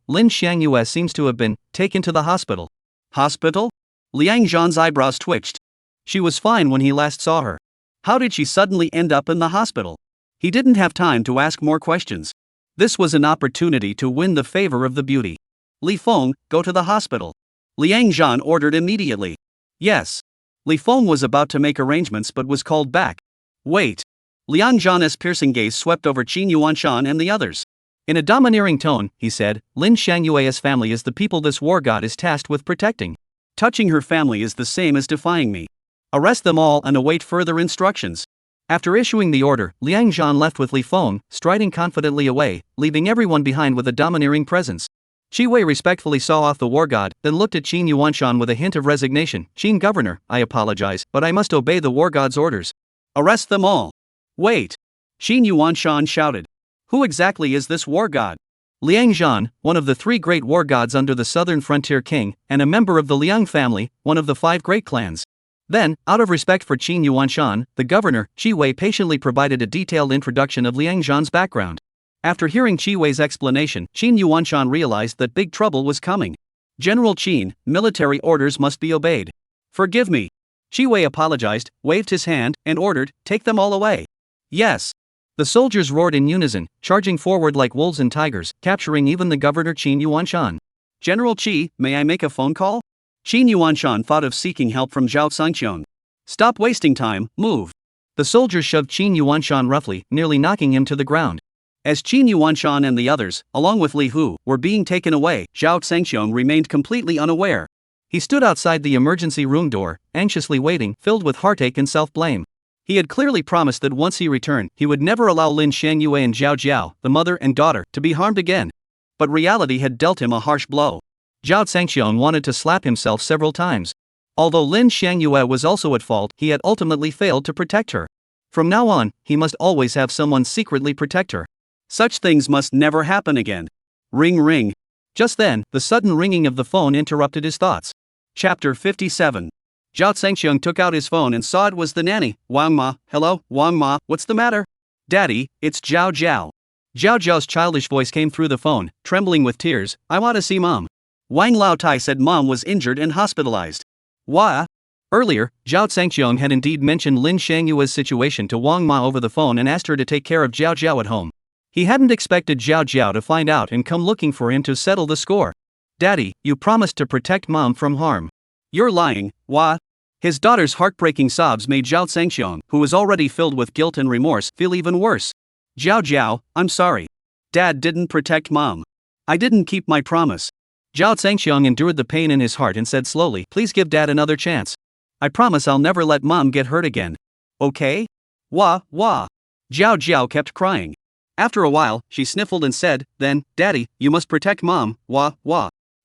Lin Shangyue seems to have been taken to the hospital. Hospital? Liang Zhan's eyebrows twitched. She was fine when he last saw her. How did she suddenly end up in the hospital? He didn't have time to ask more questions. This was an opportunity to win the favor of the beauty. Li Feng, go to the hospital. Liang Zhan ordered immediately. Yes. Li Feng was about to make arrangements but was called back. Wait. Liang Zhan's piercing gaze swept over Qin Yuanshan and the others. In a domineering tone, he said, Lin Shangyue's family is the people this war god is tasked with protecting. Touching her family is the same as defying me. Arrest them all and await further instructions. After issuing the order, Liang Zhan left with Li Feng, striding confidently away, leaving everyone behind with a domineering presence. Qi Wei respectfully saw off the war god, then looked at Qin Yuanshan with a hint of resignation. Qin Governor, I apologize, but I must obey the war god's orders. Arrest them all. Wait. Xin Yuanshan shouted. Who exactly is this war god? Liang Zhan, one of the 3 great war gods under the southern frontier king, and a member of the Liang family, one of the 5 great clans. Then, out of respect for Qin Yuanshan, the governor, Qi Wei patiently provided a detailed introduction of Liang Zhan's background. After hearing Qi Wei's explanation, Qin Yuanshan realized that big trouble was coming. General Qin, military orders must be obeyed. Forgive me. Qi Wei apologized, waved his hand, and ordered, take them all away. Yes. The soldiers roared in unison, charging forward like wolves and tigers, capturing even the governor Qin Yuanshan. General Qi, may I make a phone call? Qin Yuanshan thought of seeking help from Zhao Sangqiong. Stop wasting time, move. The soldiers shoved Qin Yuanshan roughly, nearly knocking him to the ground. As Qin Yuanshan and the others, along with Li Hu, were being taken away, Zhao Sangqiong remained completely unaware. He stood outside the emergency room door, anxiously waiting, filled with heartache and self-blame. He had clearly promised that once he returned, he would never allow Lin Shangyue and Zhao Jiao, the mother and daughter, to be harmed again. But reality had dealt him a harsh blow. Zhao Sangqiong wanted to slap himself several times. Although Lin Shangyue was also at fault, he had ultimately failed to protect her. From now on, he must always have someone secretly protect her. Such things must never happen again. Ring ring. Just then, the sudden ringing of the phone interrupted his thoughts. Chapter 57. Zhao Sangqiong took out his phone and saw it was the nanny. Wang Ma, hello, Wang Ma, what's the matter? Daddy, it's Zhao Jiao. Zhao Jiao's childish voice came through the phone, trembling with tears. I want to see Mom. Wang Laotai said Mom was injured and hospitalized. What? Earlier, Zhao Sangqiong had indeed mentioned Lin Shangyue's situation to Wang Ma over the phone and asked her to take care of Zhao Jiao at home. He hadn't expected Zhao Jiao to find out and come looking for him to settle the score. Daddy, you promised to protect Mom from harm. You're lying, what? His daughter's heartbreaking sobs made Zhao Sangqiong, who was already filled with guilt and remorse, feel even worse. Zhao Jiao, I'm sorry. Dad didn't protect Mom. I didn't keep my promise. Zhao Sangqiong endured the pain in his heart and said slowly, please give Dad another chance. I promise I'll never let Mom get hurt again. Okay? Wah. Zhao Jiao kept crying. After a while, she sniffled and said, then, Daddy, you must protect Mom, wah.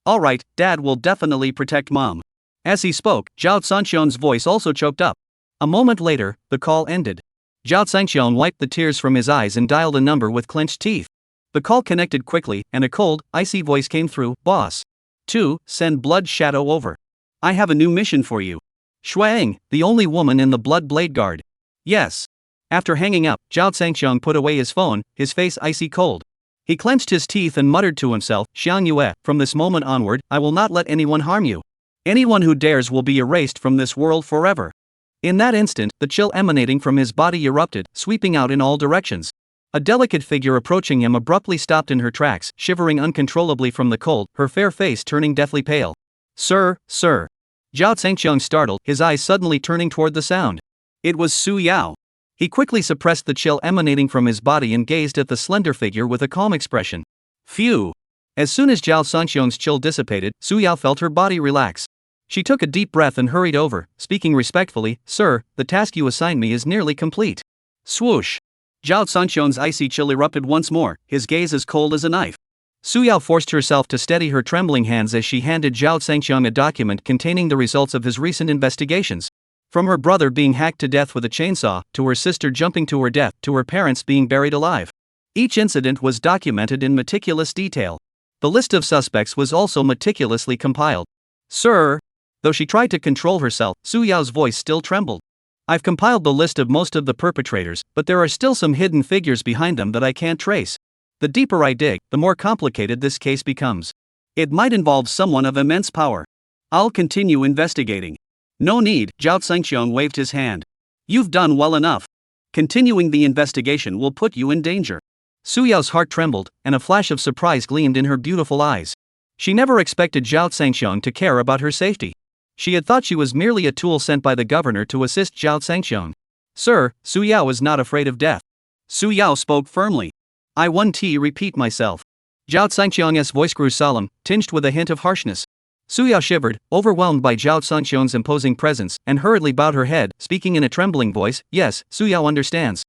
Alright, Dad will definitely protect Mom. As he spoke, Zhao Sangqiong's voice also choked up. A moment later, the call ended. Zhao Sangqiong wiped the tears from his eyes and dialed a number with clenched teeth. The call connected quickly, and a cold, icy voice came through. Boss. 2. Send Blood Shadow over. I have a new mission for you. Shuang, the only woman in the Blood Blade Guard. Yes. After hanging up, Zhao Sangqiong put away his phone, his face icy cold. He clenched his teeth and muttered to himself, Xiang Yue, from this moment onward, I will not let anyone harm you. Anyone who dares will be erased from this world forever. In that instant, the chill emanating from his body erupted, sweeping out in all directions. A delicate figure approaching him abruptly stopped in her tracks, shivering uncontrollably from the cold, her fair face turning deathly pale. Sir. Zhao Sangqiong startled, his eyes suddenly turning toward the sound. It was Su Yao. He quickly suppressed the chill emanating from his body and gazed at the slender figure with a calm expression. Phew. As soon as Zhao Sangqiong's chill dissipated, Su Yao felt her body relax. She took a deep breath and hurried over, speaking respectfully, Sir, the task you assigned me is nearly complete. Swoosh. Zhao Sangqiong's icy chill erupted once more, his gaze as cold as a knife. Su Yao forced herself to steady her trembling hands as she handed Zhao Sangqiong a document containing the results of his recent investigations. From her brother being hacked to death with a chainsaw, to her sister jumping to her death, to her parents being buried alive. Each incident was documented in meticulous detail. The list of suspects was also meticulously compiled. Sir. Though she tried to control herself, Su Yao's voice still trembled. I've compiled the list of most of the perpetrators, but there are still some hidden figures behind them that I can't trace. The deeper I dig, the more complicated this case becomes. It might involve someone of immense power. I'll continue investigating. No need, Zhao Sangqiong waved his hand. You've done well enough. Continuing the investigation will put you in danger. Su Yao's heart trembled, and a flash of surprise gleamed in her beautiful eyes. She never expected Zhao Sangqiong to care about her safety. She had thought she was merely a tool sent by the governor to assist Zhao Sangqiong. Sir, Su Yao is not afraid of death. Su Yao spoke firmly. I won't repeat myself. Zhao Sangqiong's voice grew solemn, tinged with a hint of harshness. Su Yao shivered, overwhelmed by Zhao Sangqiong's imposing presence, and hurriedly bowed her head, speaking in a trembling voice, yes, Su Yao understands.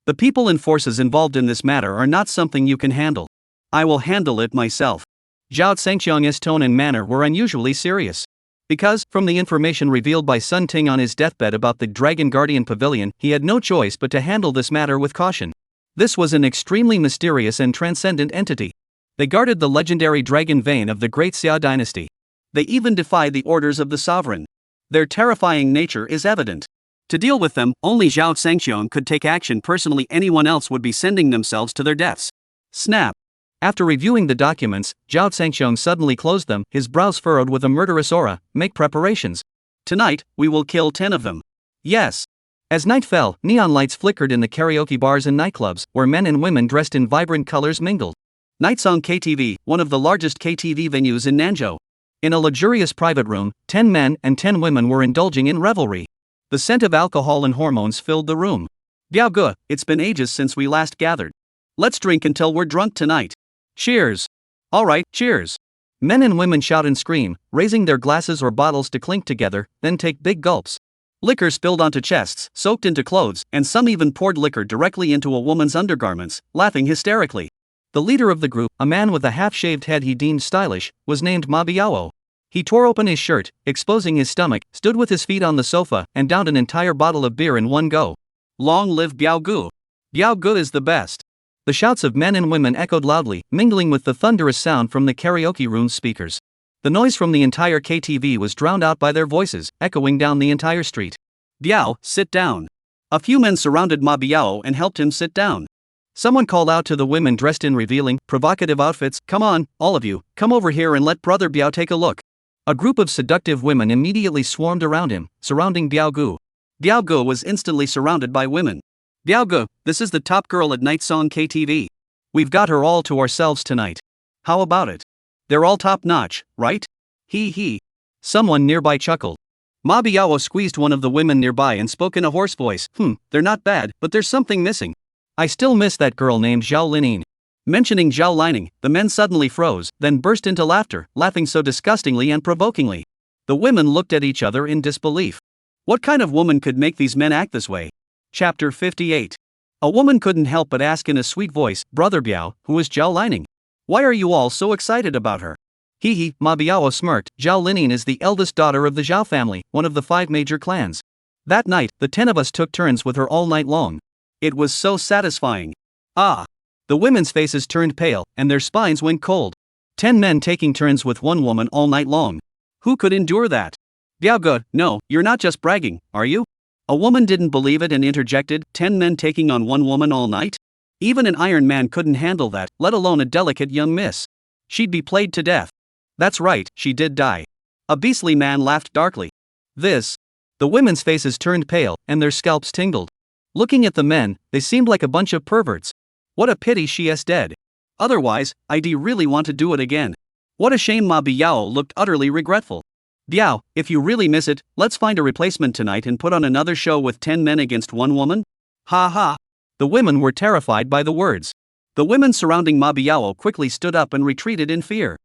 The people and forces involved in this matter are not something you can handle. I will handle it myself. Zhao Sangqiong's tone and manner were unusually serious. Because, from the information revealed by Sun Ting on his deathbed about the Dragon Guardian Pavilion, he had no choice but to handle this matter with caution. This was an extremely mysterious and transcendent entity. They guarded the legendary dragon vein of the Great Xia dynasty. They even defy the orders of the sovereign. Their terrifying nature is evident. To deal with them, only Zhao Zhangxiong could take action personally. Anyone else would be sending themselves to their deaths. Snap. After reviewing the documents, Zhao Zhangxiong suddenly closed them, his brows furrowed with a murderous aura. Make preparations. Tonight, we will kill 10 of them. Yes. As night fell, neon lights flickered in the karaoke bars and nightclubs, where men and women dressed in vibrant colors mingled. Nightsong KTV, one of the largest KTV venues in Nanzhou. In a luxurious private room, 10 men and 10 women were indulging in revelry. The scent of alcohol and hormones filled the room. Biao Ge, it's been ages since we last gathered. Let's drink until we're drunk tonight. Cheers. Alright, cheers. Men and women shout and scream, raising their glasses or bottles to clink together, then take big gulps. Liquor spilled onto chests, soaked into clothes, and some even poured liquor directly into a woman's undergarments, laughing hysterically. The leader of the group, a man with a half-shaved head he deemed stylish, was named Ma Biao. He tore open his shirt, exposing his stomach, stood with his feet on the sofa, and downed an entire bottle of beer in one go. Long live Biao Ge! Biao Ge is the best! The shouts of men and women echoed loudly, mingling with the thunderous sound from the karaoke room's speakers. The noise from the entire KTV was drowned out by their voices, echoing down the entire street. Biao, sit down. A few men surrounded Ma Biao and helped him sit down. Someone called out to the women dressed in revealing, provocative outfits, "Come on, all of you, come over here and let Brother Biao take a look." A group of seductive women immediately swarmed around him, surrounding Biao Ge. Biao Ge was instantly surrounded by women. Biao Ge, this is the top girl at Nightsong KTV. We've got her all to ourselves tonight. How about it? They're all top-notch, right? Hee hee. Someone nearby chuckled. Ma Biao squeezed one of the women nearby and spoke in a hoarse voice. They're not bad, but there's something missing. I still miss that girl named Zhao Lining. Mentioning Zhao Lining, the men suddenly froze, then burst into laughter, laughing so disgustingly and provokingly. The women looked at each other in disbelief. What kind of woman could make these men act this way? Chapter 58. A woman couldn't help but ask in a sweet voice, Brother Biao, who is Zhao Lining? Why are you all so excited about her? Hee hee, Ma Biao smirked. Zhao Lining is the eldest daughter of the Zhao family, one of the 5 major clans. That night, the 10 of us took turns with her all night long. It was so satisfying. Ah! The women's faces turned pale, and their spines went cold. 10 men taking turns with one woman all night long. Who could endure that? Biao Ge, no, you're not just bragging, are you? A woman didn't believe it and interjected, 10 men taking on one woman all night? Even an Iron Man couldn't handle that, let alone a delicate young miss. She'd be played to death. That's right, she did die. A beastly man laughed darkly. This. The women's faces turned pale, and their scalps tingled. Looking at the men, they seemed like a bunch of perverts. What a pity she is dead. Otherwise, I'd really want to do it again. What a shame. Ma Biao looked utterly regretful. Biao, if you really miss it, let's find a replacement tonight and put on another show with 10 men against one woman? Ha ha. The women were terrified by the words. The women surrounding Ma Biao quickly stood up and retreated in fear.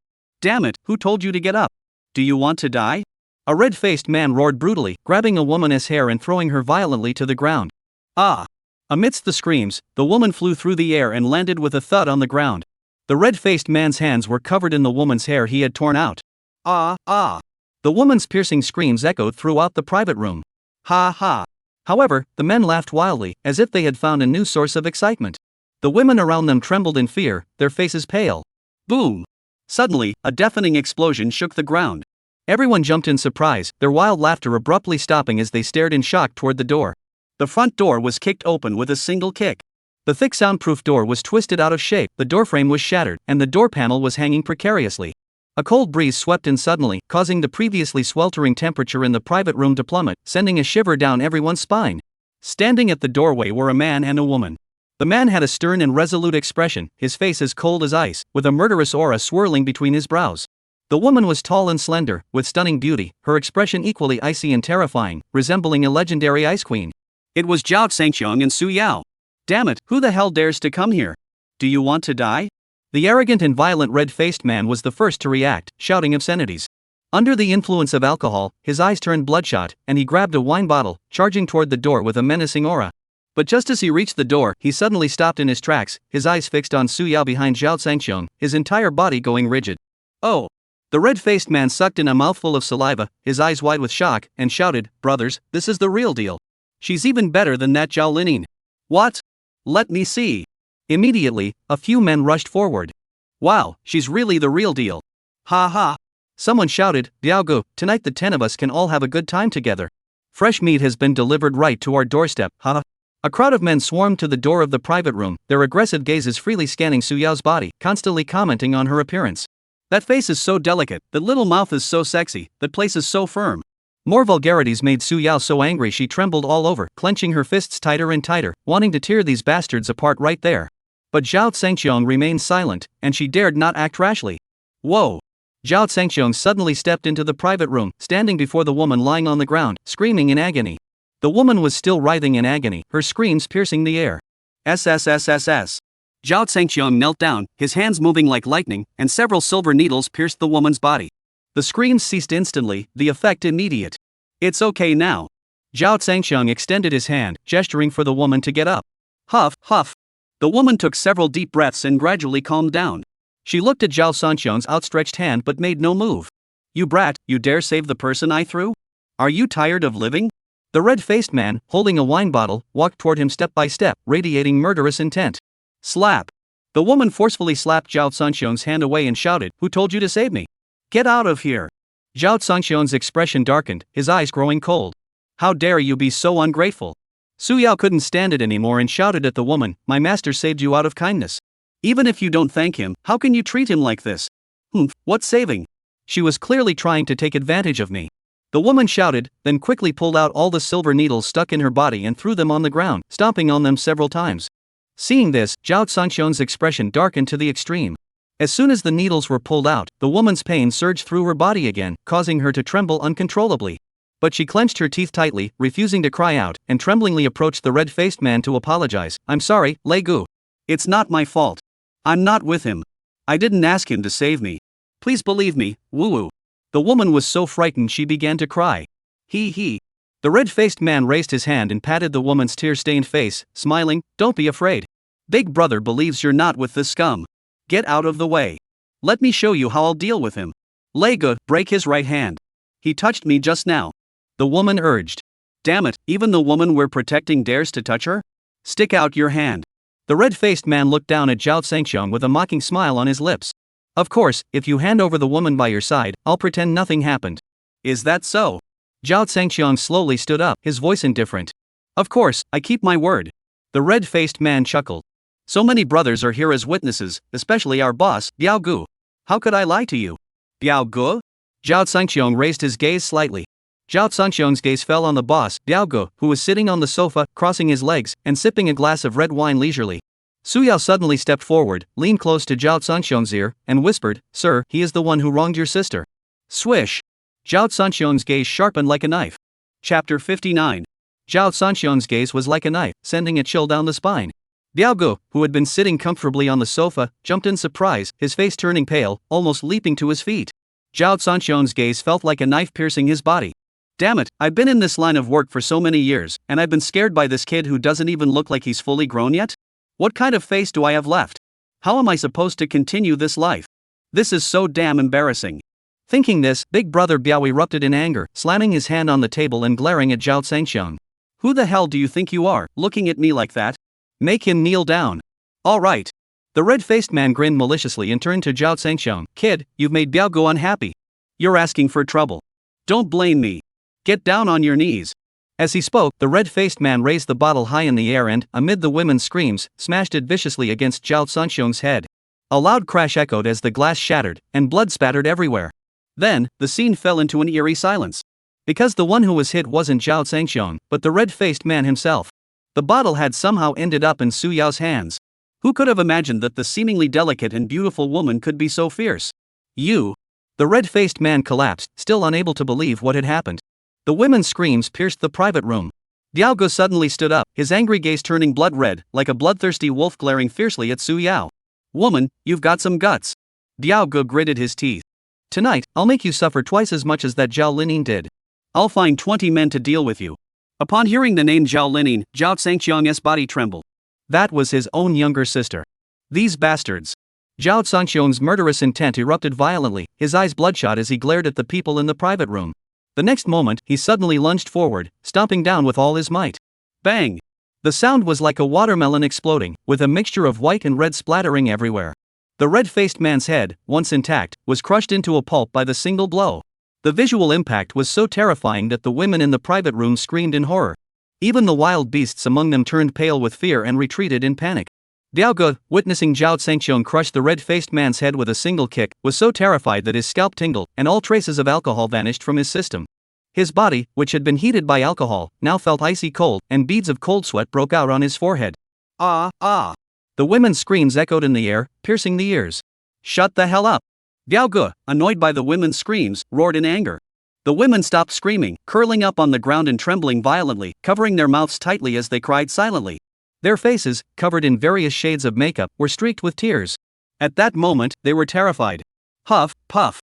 Damn it, who told you to get up? Do you want to die? A red-faced man roared brutally, grabbing a woman's hair and throwing her violently to the ground. Ah! Amidst the screams, the woman flew through the air and landed with a thud on the ground. The red-faced man's hands were covered in the woman's hair he had torn out. Ah, ah! The woman's piercing screams echoed throughout the private room. Ha ha! However, the men laughed wildly, as if they had found a new source of excitement. The women around them trembled in fear, their faces pale. Boom! Suddenly, a deafening explosion shook the ground. Everyone jumped in surprise, their wild laughter abruptly stopping as they stared in shock toward the door. The front door was kicked open with a single kick. The thick soundproof door was twisted out of shape, the doorframe was shattered, and the door panel was hanging precariously. A cold breeze swept in suddenly, causing the previously sweltering temperature in the private room to plummet, sending a shiver down everyone's spine. Standing at the doorway were a man and a woman. The man had a stern and resolute expression, his face as cold as ice, with a murderous aura swirling between his brows. The woman was tall and slender, with stunning beauty, her expression equally icy and terrifying, resembling a legendary ice queen. It was Zhao Zhangxiong and Su Yao. Damn it, who the hell dares to come here? Do you want to die? The arrogant and violent red-faced man was the first to react, shouting obscenities. Under the influence of alcohol, his eyes turned bloodshot, and he grabbed a wine bottle, charging toward the door with a menacing aura. But just as he reached the door, he suddenly stopped in his tracks, his eyes fixed on Su Yao behind Zhao Zhangxiong, his entire body going rigid. Oh! The red-faced man sucked in a mouthful of saliva, his eyes wide with shock, and shouted, "Brothers, this is the real deal. She's even better than that Zhao Lining." "What? Let me see." Immediately, a few men rushed forward. "Wow, she's really the real deal. Ha ha." Someone shouted, "Biaogu, tonight the 10 of us can all have a good time together. Fresh meat has been delivered right to our doorstep, ha." A crowd of men swarmed to the door of the private room, their aggressive gazes freely scanning Su Yao's body, constantly commenting on her appearance. "That face is so delicate, that little mouth is so sexy, that place is so firm." More vulgarities made Su Yao so angry she trembled all over, clenching her fists tighter and tighter, wanting to tear these bastards apart right there. But Zhao Zhangqiong remained silent, and she dared not act rashly. "Whoa!" Zhao Zhangqiong suddenly stepped into the private room, standing before the woman lying on the ground, screaming in agony. The woman was still writhing in agony, her screams piercing the air. SSSSS. Zhao Zhangqiong knelt down, his hands moving like lightning, and several silver needles pierced the woman's body. The screams ceased instantly, the effect immediate. "It's okay now." Zhao Zhangqiong extended his hand, gesturing for the woman to get up. Huff, huff. The woman took several deep breaths and gradually calmed down. She looked at Zhao Zhangqiong's outstretched hand but made no move. "You brat, you dare save the person I threw? Are you tired of living?" The red-faced man, holding a wine bottle, walked toward him step by step, radiating murderous intent. Slap. The woman forcefully slapped Zhao Zhangqiong's hand away and shouted, "Who told you to save me? Get out of here." Zhao Zhangqiong's expression darkened, his eyes growing cold. "How dare you be so ungrateful?" Su Yao couldn't stand it anymore and shouted at the woman, "My master saved you out of kindness. Even if you don't thank him, how can you treat him like this?" "Humph, what saving? She was clearly trying to take advantage of me." The woman shouted, then quickly pulled out all the silver needles stuck in her body and threw them on the ground, stomping on them several times. Seeing this, Zhao Zhangqiong's expression darkened to the extreme. As soon as the needles were pulled out, the woman's pain surged through her body again, causing her to tremble uncontrollably. But she clenched her teeth tightly, refusing to cry out, and tremblingly approached the red-faced man to apologize. "I'm sorry, Lei Gu. It's not my fault. I'm not with him. I didn't ask him to save me. Please believe me, woo-woo." The woman was so frightened she began to cry. He. The red-faced man raised his hand and patted the woman's tear-stained face, smiling, "Don't be afraid. Big brother believes you're not with this scum. Get out of the way. Let me show you how I'll deal with him. Lei Gu, break his right hand. He touched me just now." The woman urged. "Damn it, even the woman we're protecting dares to touch her? Stick out your hand." The red-faced man looked down at Zhao Zhangqiong with a mocking smile on his lips. "Of course, if you hand over the woman by your side, I'll pretend nothing happened." "Is that so?" Zhao Zhangqiong slowly stood up, his voice indifferent. "Of course, I keep my word." The red-faced man chuckled. "So many brothers are here as witnesses, especially our boss, Biaogu. How could I lie to you?" "Biaogu?" Zhao Zhangqiong raised his gaze slightly. Zhao Zhangqiong's gaze fell on the boss, Biaogu, who was sitting on the sofa, crossing his legs, and sipping a glass of red wine leisurely. Su Yao suddenly stepped forward, leaned close to Zhao Zhangqiong's ear, and whispered, "Sir, he is the one who wronged your sister." Swish! Zhao Zhangqiong's gaze sharpened like a knife. Chapter 59. Zhao Zhangqiong's gaze was like a knife, sending a chill down the spine. Biaogu, who had been sitting comfortably on the sofa, jumped in surprise, his face turning pale, almost leaping to his feet. Zhao Zhangqiong's gaze felt like a knife piercing his body. "Damn it, I've been in this line of work for so many years, and I've been scared by this kid who doesn't even look like he's fully grown yet? What kind of face do I have left? How am I supposed to continue this life? This is so damn embarrassing." Thinking this, Big Brother Biao erupted in anger, slamming his hand on the table and glaring at Zhao Zhangqiong. "Who the hell do you think you are, looking at me like that? Make him kneel down." "All right." The red-faced man grinned maliciously and turned to Zhao Zhangqiong. "Kid, you've made Biaogu unhappy. You're asking for trouble. Don't blame me. Get down on your knees." As he spoke, the red-faced man raised the bottle high in the air and, amid the women's screams, smashed it viciously against Zhao Zhangqiong's head. A loud crash echoed as the glass shattered, and blood spattered everywhere. Then, the scene fell into an eerie silence. Because the one who was hit wasn't Zhao Zhangqiong, but the red-faced man himself. The bottle had somehow ended up in Su Yao's hands. Who could have imagined that the seemingly delicate and beautiful woman could be so fierce? "You!" The red-faced man collapsed, still unable to believe what had happened. The women's screams pierced the private room. Biaogu suddenly stood up, his angry gaze turning blood red, like a bloodthirsty wolf glaring fiercely at Su Yao. "Woman, you've got some guts." Biaogu gritted his teeth. "Tonight, I'll make you suffer twice as much as that Zhao Lining did. I'll find 20 men to deal with you." Upon hearing the name Zhao Lining, Zhao Zhangqiong's body trembled. That was his own younger sister. These bastards. Zhao Sangxiong's murderous intent erupted violently, his eyes bloodshot as he glared at the people in the private room. The next moment, he suddenly lunged forward, stomping down with all his might. Bang! The sound was like a watermelon exploding, with a mixture of white and red splattering everywhere. The red-faced man's head, once intact, was crushed into a pulp by the single blow. The visual impact was so terrifying that the women in the private room screamed in horror. Even the wild beasts among them turned pale with fear and retreated in panic. Diao Ge, witnessing Zhao Sangxiong crush the red-faced man's head with a single kick, was so terrified that his scalp tingled and all traces of alcohol vanished from his system. His body, which had been heated by alcohol, now felt icy cold, and beads of cold sweat broke out on his forehead. Ah, ah! The women's screams echoed in the air, piercing the ears. Shut the hell up! Diao Ge, annoyed by the women's screams, roared in anger. The women stopped screaming, curling up on the ground and trembling violently, covering their mouths tightly as they cried silently. Their faces, covered in various shades of makeup, were streaked with tears. At that moment, they were terrified. Huff, puff.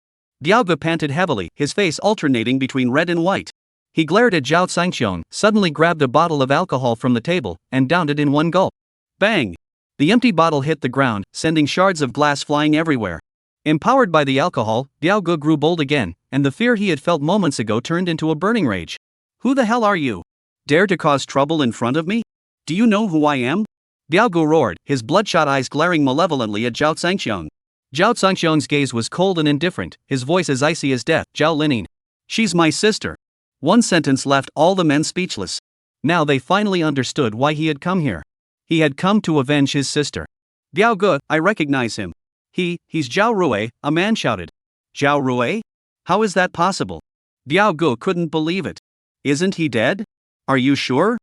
Diao Ge panted heavily, his face alternating between red and white. He glared at Zhao Sangxiong, suddenly grabbed a bottle of alcohol from the table, and downed it in one gulp. Bang! The empty bottle hit the ground, sending shards of glass flying everywhere. Empowered by the alcohol, Diao Ge grew bold again, and the fear he had felt moments ago turned into a burning rage. Who the hell are you? Dare to cause trouble in front of me? Do you know who I am? Diao Ge roared, his bloodshot eyes glaring malevolently at Zhao Sangxiong. Zhao Sangxiong's gaze was cold and indifferent, his voice as icy as death. Zhao Lining. She's my sister. One sentence left all the men speechless. Now they finally understood why he had come here. He had come to avenge his sister. Diao Ge, I recognize him. He's Zhao Rui, a man shouted. Zhao Rui? How is that possible? Diao Ge couldn't believe it. Isn't he dead? Are you sure?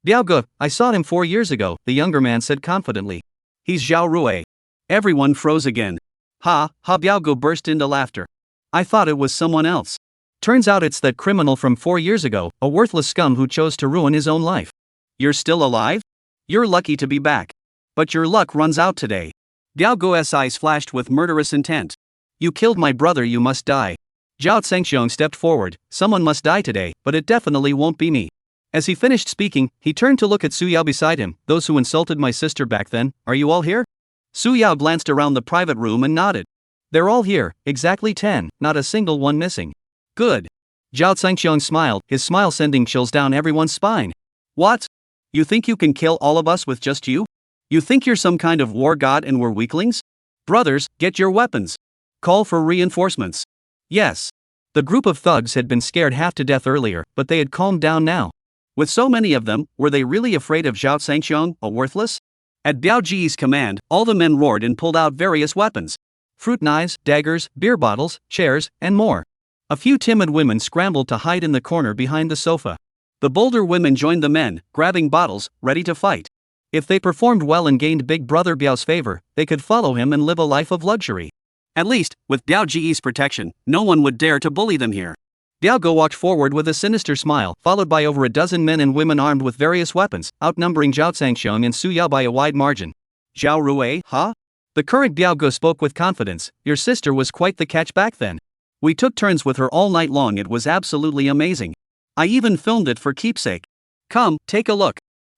Diao Ge, I saw him 4 years ago, the younger man said confidently. He's Zhao Rui. Everyone froze again. Ha, Diao Ge burst into laughter. I thought it was someone else. Turns out it's that criminal from 4 years ago, a worthless scum who chose to ruin his own life. You're still alive? You're lucky to be back. But your luck runs out today. Diao Ge's eyes flashed with murderous intent. You killed my brother, you must die. Zhao Sangxiong stepped forward. Someone must die today, but it definitely won't be me. As he finished speaking, he turned to look at Su Yao beside him. Those who insulted my sister back then, are you all here? Su Yao glanced around the private room and nodded. They're all here, exactly 10, not a single one missing. Good. Zhao Sangxiong smiled, his smile sending chills down everyone's spine. What? You think you can kill all of us with just you? You think you're some kind of war god and we're weaklings? Brothers, get your weapons. Call for reinforcements. Yes. The group of thugs had been scared half to death earlier, but they had calmed down now. With so many of them, were they really afraid of Zhao Sangxiong, a worthless? At Diao Ji's command, all the men roared and pulled out various weapons. Fruit knives, daggers, beer bottles, chairs, and more. A few timid women scrambled to hide in the corner behind the sofa. The bolder women joined the men, grabbing bottles, ready to fight. If they performed well and gained Big Brother Biao's favor, they could follow him and live a life of luxury. At least, with Diao Ji's protection, no one would dare to bully them here. Diao Ge walked forward with a sinister smile, followed by over a dozen men and women armed with various weapons, outnumbering Zhao Sangxiong and Su Yao by a wide margin. Zhao Rui, huh? The current Diao Ge spoke with confidence. Your sister was quite the catch back then. We took turns with her all night long, it was absolutely amazing. I even filmed it for keepsake. Come, take a look.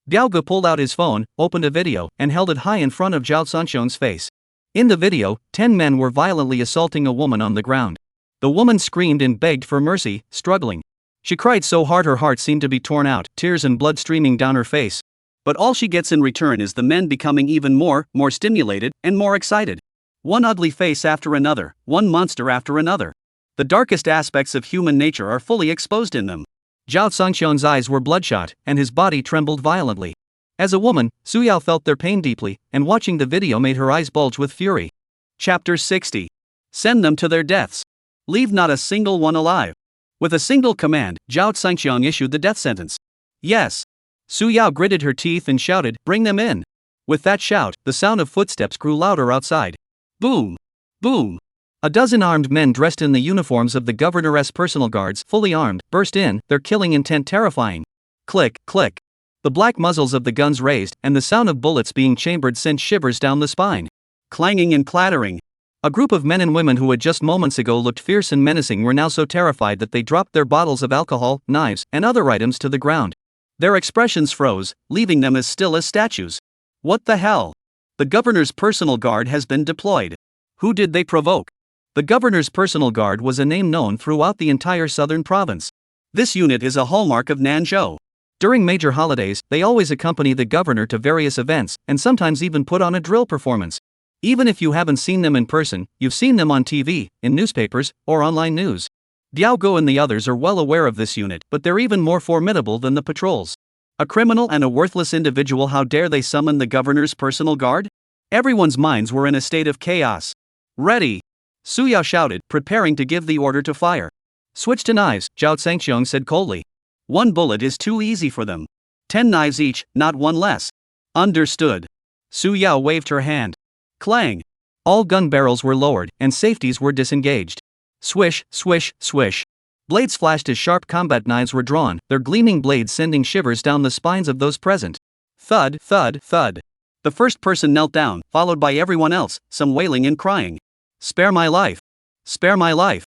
Diao Ge pulled out his phone, opened a video, and held it high in front of Zhao Sangxiong's face. In the video, 10 men were violently assaulting a woman on the ground. The woman screamed and begged for mercy, struggling. She cried so hard her heart seemed to be torn out, tears and blood streaming down her face. But all she gets in return is the men becoming even more stimulated, and more excited. One ugly face after another, one monster after another. The darkest aspects of human nature are fully exposed in them. Zhao Sangxiong's eyes were bloodshot, and his body trembled violently. As a woman, Su Yao felt their pain deeply, and watching the video made her eyes bulge with fury. Chapter 60. Send them to their deaths. Leave not a single one alive. With a single command, Zhao Sangxiong issued the death sentence. Yes. Su Yao gritted her teeth and shouted, bring them in. With that shout, the sound of footsteps grew louder outside. Boom! Boom! A dozen armed men dressed in the uniforms of the governor's personal guards, fully armed, burst in, their killing intent terrifying. Click, click. The black muzzles of the guns raised, and the sound of bullets being chambered sent shivers down the spine. Clanging and clattering. A group of men and women who had just moments ago looked fierce and menacing were now so terrified that they dropped their bottles of alcohol, knives, and other items to the ground. Their expressions froze, leaving them as still as statues. What the hell? The governor's personal guard has been deployed. Who did they provoke? The governor's personal guard was a name known throughout the entire southern province. This unit is a hallmark of Nanzhou. During major holidays, they always accompany the governor to various events, and sometimes even put on a drill performance. Even if you haven't seen them in person, you've seen them on TV, in newspapers, or online news. Diaogo and the others are well aware of this unit, but they're even more formidable than the patrols. A criminal and a worthless individual, how dare they summon the governor's personal guard? Everyone's minds were in a state of chaos. Ready! Su Yao shouted, preparing to give the order to fire. Switch to knives, Zhao Zhangxiong said coldly. 1 bullet is too easy for them. 10 knives each, not 1 less. Understood. Su Yao waved her hand. Clang! All gun barrels were lowered, and safeties were disengaged. Swish, swish, swish. Blades flashed as sharp combat knives were drawn, their gleaming blades sending shivers down the spines of those present. Thud, thud, thud. The first person knelt down, followed by everyone else, some wailing and crying. Spare my life. Spare my life.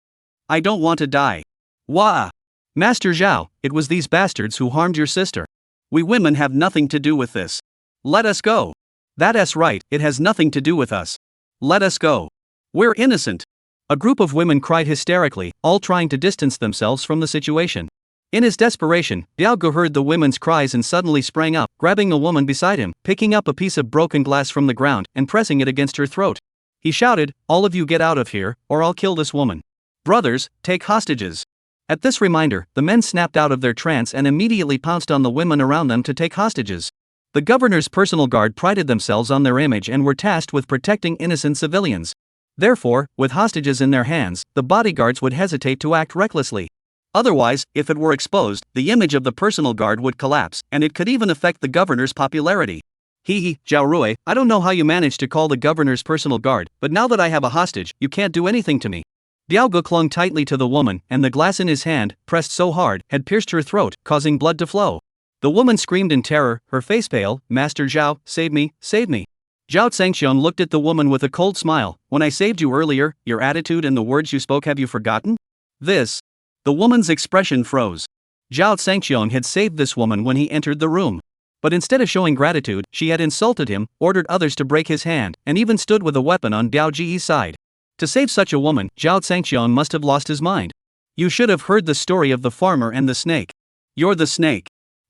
I don't want to die. Wah! Master Zhao, it was these bastards who harmed your sister. We women have nothing to do with this. Let us go. That's right, it has nothing to do with us. Let us go. We're innocent. A group of women cried hysterically, all trying to distance themselves from the situation. In his desperation, Diaogo heard the women's cries and suddenly sprang up, grabbing a woman beside him, picking up a piece of broken glass from the ground, and pressing it against her throat. He shouted, "All of you get out of here, or I'll kill this woman. Brothers, take hostages." At this reminder, the men snapped out of their trance and immediately pounced on the women around them to take hostages. The governor's personal guard prided themselves on their image and were tasked with protecting innocent civilians. Therefore, with hostages in their hands, the bodyguards would hesitate to act recklessly. Otherwise, if it were exposed, the image of the personal guard would collapse, and it could even affect the governor's popularity. Hee, Zhao Rui, I don't know how you managed to call the governor's personal guard, but now that I have a hostage, you can't do anything to me. Diaogo clung tightly to the woman, and the glass in his hand, pressed so hard, had pierced her throat, causing blood to flow. The woman screamed in terror, her face pale. Master Zhao, save me, save me. Zhao Zhangxiong looked at the woman with a cold smile. When I saved you earlier, your attitude and the words you spoke, have you forgotten? This. The woman's expression froze. Zhao Zhangxiong had saved this woman when he entered the room. But instead of showing gratitude, she had insulted him, ordered others to break his hand, and even stood with a weapon on Diao Ji's side. To save such a woman, Zhao Zhangxiong must have lost his mind. You should have heard the story of the farmer and the snake. You're the snake.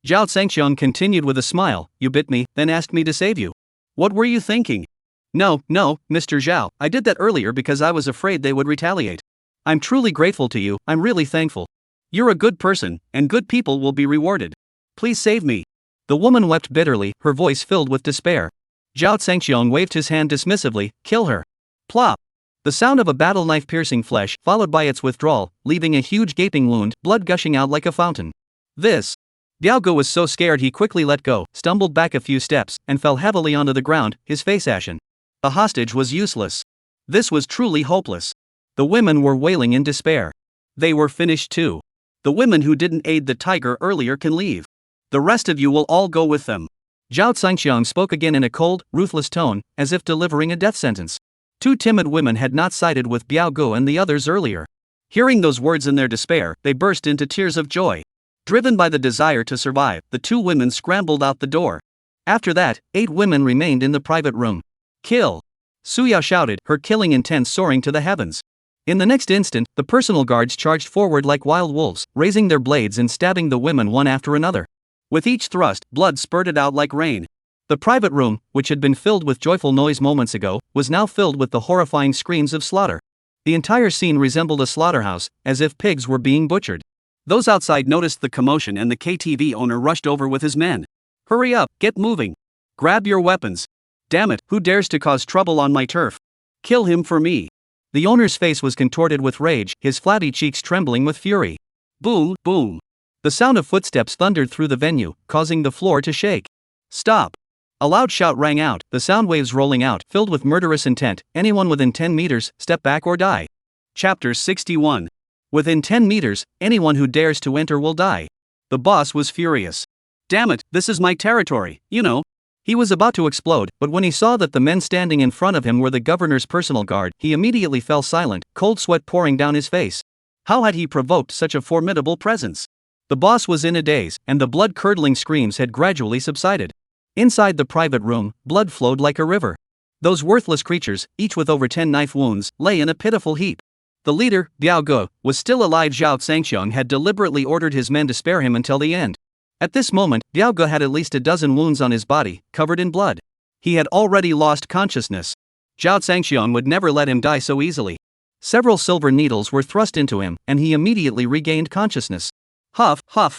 Zhao Zhangxiong continued with a smile. You bit me, then asked me to save you. What were you thinking? No, Mr. Zhao, I did that earlier because I was afraid they would retaliate. I'm truly grateful to you, I'm really thankful. You're a good person, and good people will be rewarded. Please save me. The woman wept bitterly, her voice filled with despair. Zhao Zhangxiong waved his hand dismissively. Kill her. Plop. The sound of a battle knife piercing flesh, followed by its withdrawal, leaving a huge gaping wound, blood gushing out like a fountain. This. Diaogo was so scared he quickly let go, stumbled back a few steps, and fell heavily onto the ground, his face ashen. The hostage was useless. This was truly hopeless. The women were wailing in despair. They were finished too. The women who didn't aid the tiger earlier can leave. The rest of you will all go with them. Zhao Zhangxiong spoke again in a cold, ruthless tone, as if delivering a death sentence. 2 timid women had not sided with Diaogo and the others earlier. Hearing those words in their despair, they burst into tears of joy. Driven by the desire to survive, the 2 women scrambled out the door. After that, 8 women remained in the private room. Kill! Su Yao shouted, her killing intent soaring to the heavens. In the next instant, the personal guards charged forward like wild wolves, raising their blades and stabbing the women one after another. With each thrust, blood spurted out like rain. The private room, which had been filled with joyful noise moments ago, was now filled with the horrifying screams of slaughter. The entire scene resembled a slaughterhouse, as if pigs were being butchered. Those outside noticed the commotion and the KTV owner rushed over with his men. Hurry up, get moving. Grab your weapons. Damn it, who dares to cause trouble on my turf? Kill him for me. The owner's face was contorted with rage, his flabby cheeks trembling with fury. Boom, boom. The sound of footsteps thundered through the venue, causing the floor to shake. Stop. A loud shout rang out, the sound waves rolling out, filled with murderous intent. Anyone within 10 meters, step back or die. Chapter 61. Within 10 meters, anyone who dares to enter will die. The boss was furious. Damn it, this is my territory, you know. He was about to explode, but when he saw that the men standing in front of him were the governor's personal guard, he immediately fell silent, cold sweat pouring down his face. How had he provoked such a formidable presence? The boss was in a daze, and the blood-curdling screams had gradually subsided. Inside the private room, blood flowed like a river. Those worthless creatures, each with over 10 knife wounds, lay in a pitiful heap. The leader, Biao Ge, was still alive. Zhao Zhangxiang had deliberately ordered his men to spare him until the end. At this moment, Biao Ge had at least a dozen wounds on his body, covered in blood. He had already lost consciousness. Zhao Zhangxiang would never let him die so easily. Several silver needles were thrust into him, and he immediately regained consciousness. Huff, huff.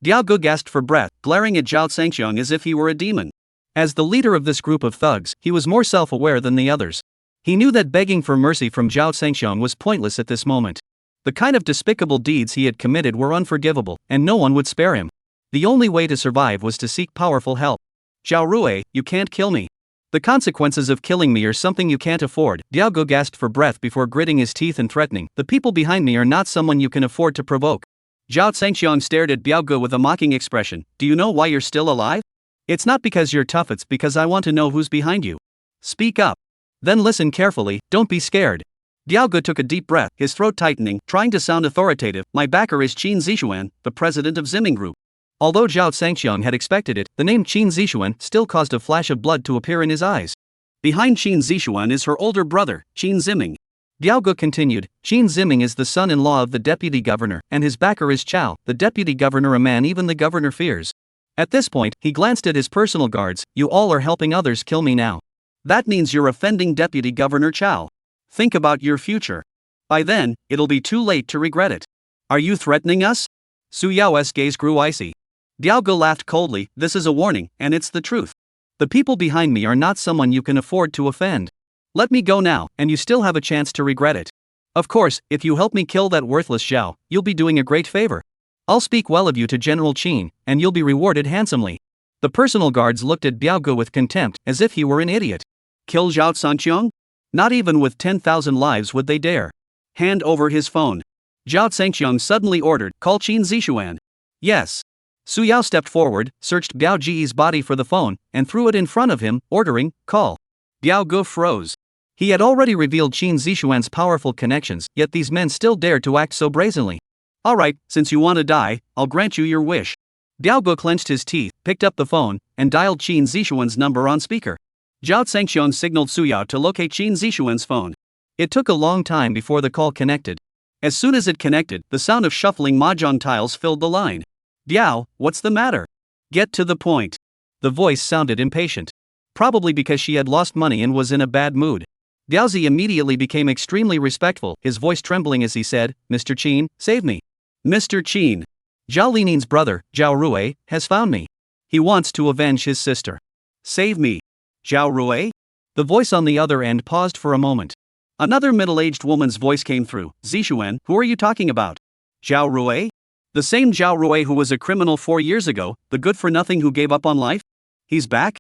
Biao Ge gasped for breath, glaring at Zhao Zhangxiang as if he were a demon. As the leader of this group of thugs, he was more self-aware than the others. He knew that begging for mercy from Zhao Zhangxiang was pointless at this moment. The kind of despicable deeds he had committed were unforgivable, and no one would spare him. The only way to survive was to seek powerful help. Zhao Rui, you can't kill me. The consequences of killing me are something you can't afford. Biao Ge gasped for breath before gritting his teeth and threatening, the people behind me are not someone you can afford to provoke. Zhao Zhangxiang stared at Biao Ge with a mocking expression. Do you know why you're still alive? It's not because you're tough, it's because I want to know who's behind you. Speak up. Then listen carefully, don't be scared. Biao Ge took a deep breath, his throat tightening, trying to sound authoritative. My backer is Qin Zixuan, the president of Ziming Group. Although Zhao Zhangxiang had expected it, the name Qin Zixuan still caused a flash of blood to appear in his eyes. Behind Qin Zixuan is her older brother, Qin Ziming. Biao Ge continued, Qin Ziming is the son-in-law of the deputy governor, and his backer is Chao, the deputy governor, a man even the governor fears. At this point, he glanced at his personal guards. You all are helping others kill me now. That means you're offending Deputy Governor Chao. Think about your future. By then, it'll be too late to regret it. Are you threatening us? Su Yao's gaze grew icy. Biao Ge laughed coldly, this is a warning, and it's the truth. The people behind me are not someone you can afford to offend. Let me go now, and you still have a chance to regret it. Of course, if you help me kill that worthless Zhao, you'll be doing a great favor. I'll speak well of you to General Qin, and you'll be rewarded handsomely. The personal guards looked at Biao Ge with contempt, as if he were an idiot. Kill Zhao Zhangxiang? Not even with 10,000 lives would they dare. Hand over his phone. Zhao Zhangxiang suddenly ordered, call Qin Zixuan. Yes. Su Yao stepped forward, searched Biao Ji's body for the phone, and threw it in front of him, ordering, call. Biao Ge froze. He had already revealed Qin Zixuan's powerful connections, yet these men still dared to act so brazenly. Alright, since you want to die, I'll grant you your wish. Biao Ge clenched his teeth, picked up the phone, and dialed Qin Zixuan's number on speaker. Zhao Zhangxiang signaled Su Yao to locate Qin Zixuan's phone. It took a long time before the call connected. As soon as it connected, the sound of shuffling mahjong tiles filled the line. Biao, what's the matter? Get to the point. The voice sounded impatient. Probably because she had lost money and was in a bad mood. Biaozi immediately became extremely respectful, his voice trembling as he said, Mr. Qin, save me. Mr. Qin. Zhao Lining's brother, Zhao Rui, has found me. He wants to avenge his sister. Save me. Zhao Rui? The voice on the other end paused for a moment. Another middle-aged woman's voice came through. Zixuan, who are you talking about? Zhao Rui? The same Zhao Rui who was a criminal 4 years ago, the good-for-nothing who gave up on life? He's back?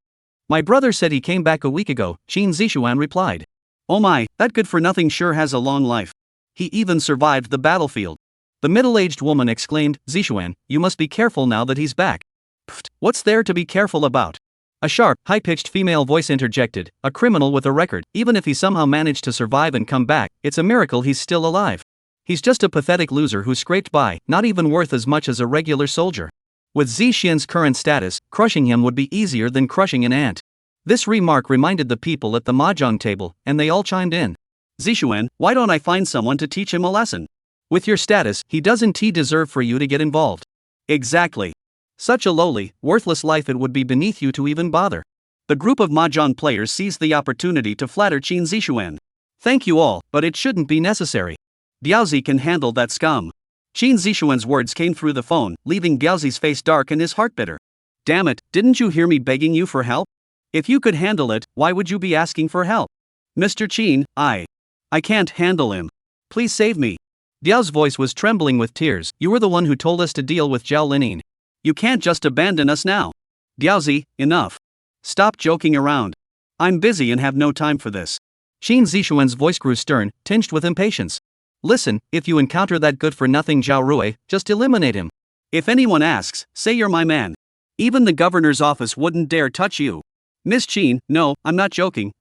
My brother said he came back a week ago, Qin Zixuan replied. Oh my, that good-for-nothing sure has a long life. He even survived the battlefield. The middle-aged woman exclaimed, Zixuan, you must be careful now that he's back. Pfft, what's there to be careful about? A sharp, high-pitched female voice interjected, a criminal with a record, even if he somehow managed to survive and come back, it's a miracle he's still alive. He's just a pathetic loser who scraped by, not even worth as much as a regular soldier. With Zixian's current status, crushing him would be easier than crushing an ant. This remark reminded the people at the mahjong table, and they all chimed in. Zixuan, why don't I find someone to teach him a lesson? With your status, he doesn't deserve for you to get involved. Exactly. Such a lowly, worthless life, it would be beneath you to even bother. The group of mahjong players seized the opportunity to flatter Qin Zixuan. Thank you all, but it shouldn't be necessary. Biaozi can handle that scum. Qin Zixuan's words came through the phone, leaving Biaozi's face dark and his heart bitter. Damn it, didn't you hear me begging you for help? If you could handle it, why would you be asking for help? Mr. Qin, I can't handle him. Please save me. Biao's voice was trembling with tears. You were the one who told us to deal with Zhao Lining. You can't just abandon us now. Biaozi, enough. Stop joking around. I'm busy and have no time for this. Qin Zixuan's voice grew stern, tinged with impatience. Listen, if you encounter that good-for-nothing Zhao Rui, just eliminate him. If anyone asks, say you're my man. Even the governor's office wouldn't dare touch you. Miss Qin, no, I'm not joking,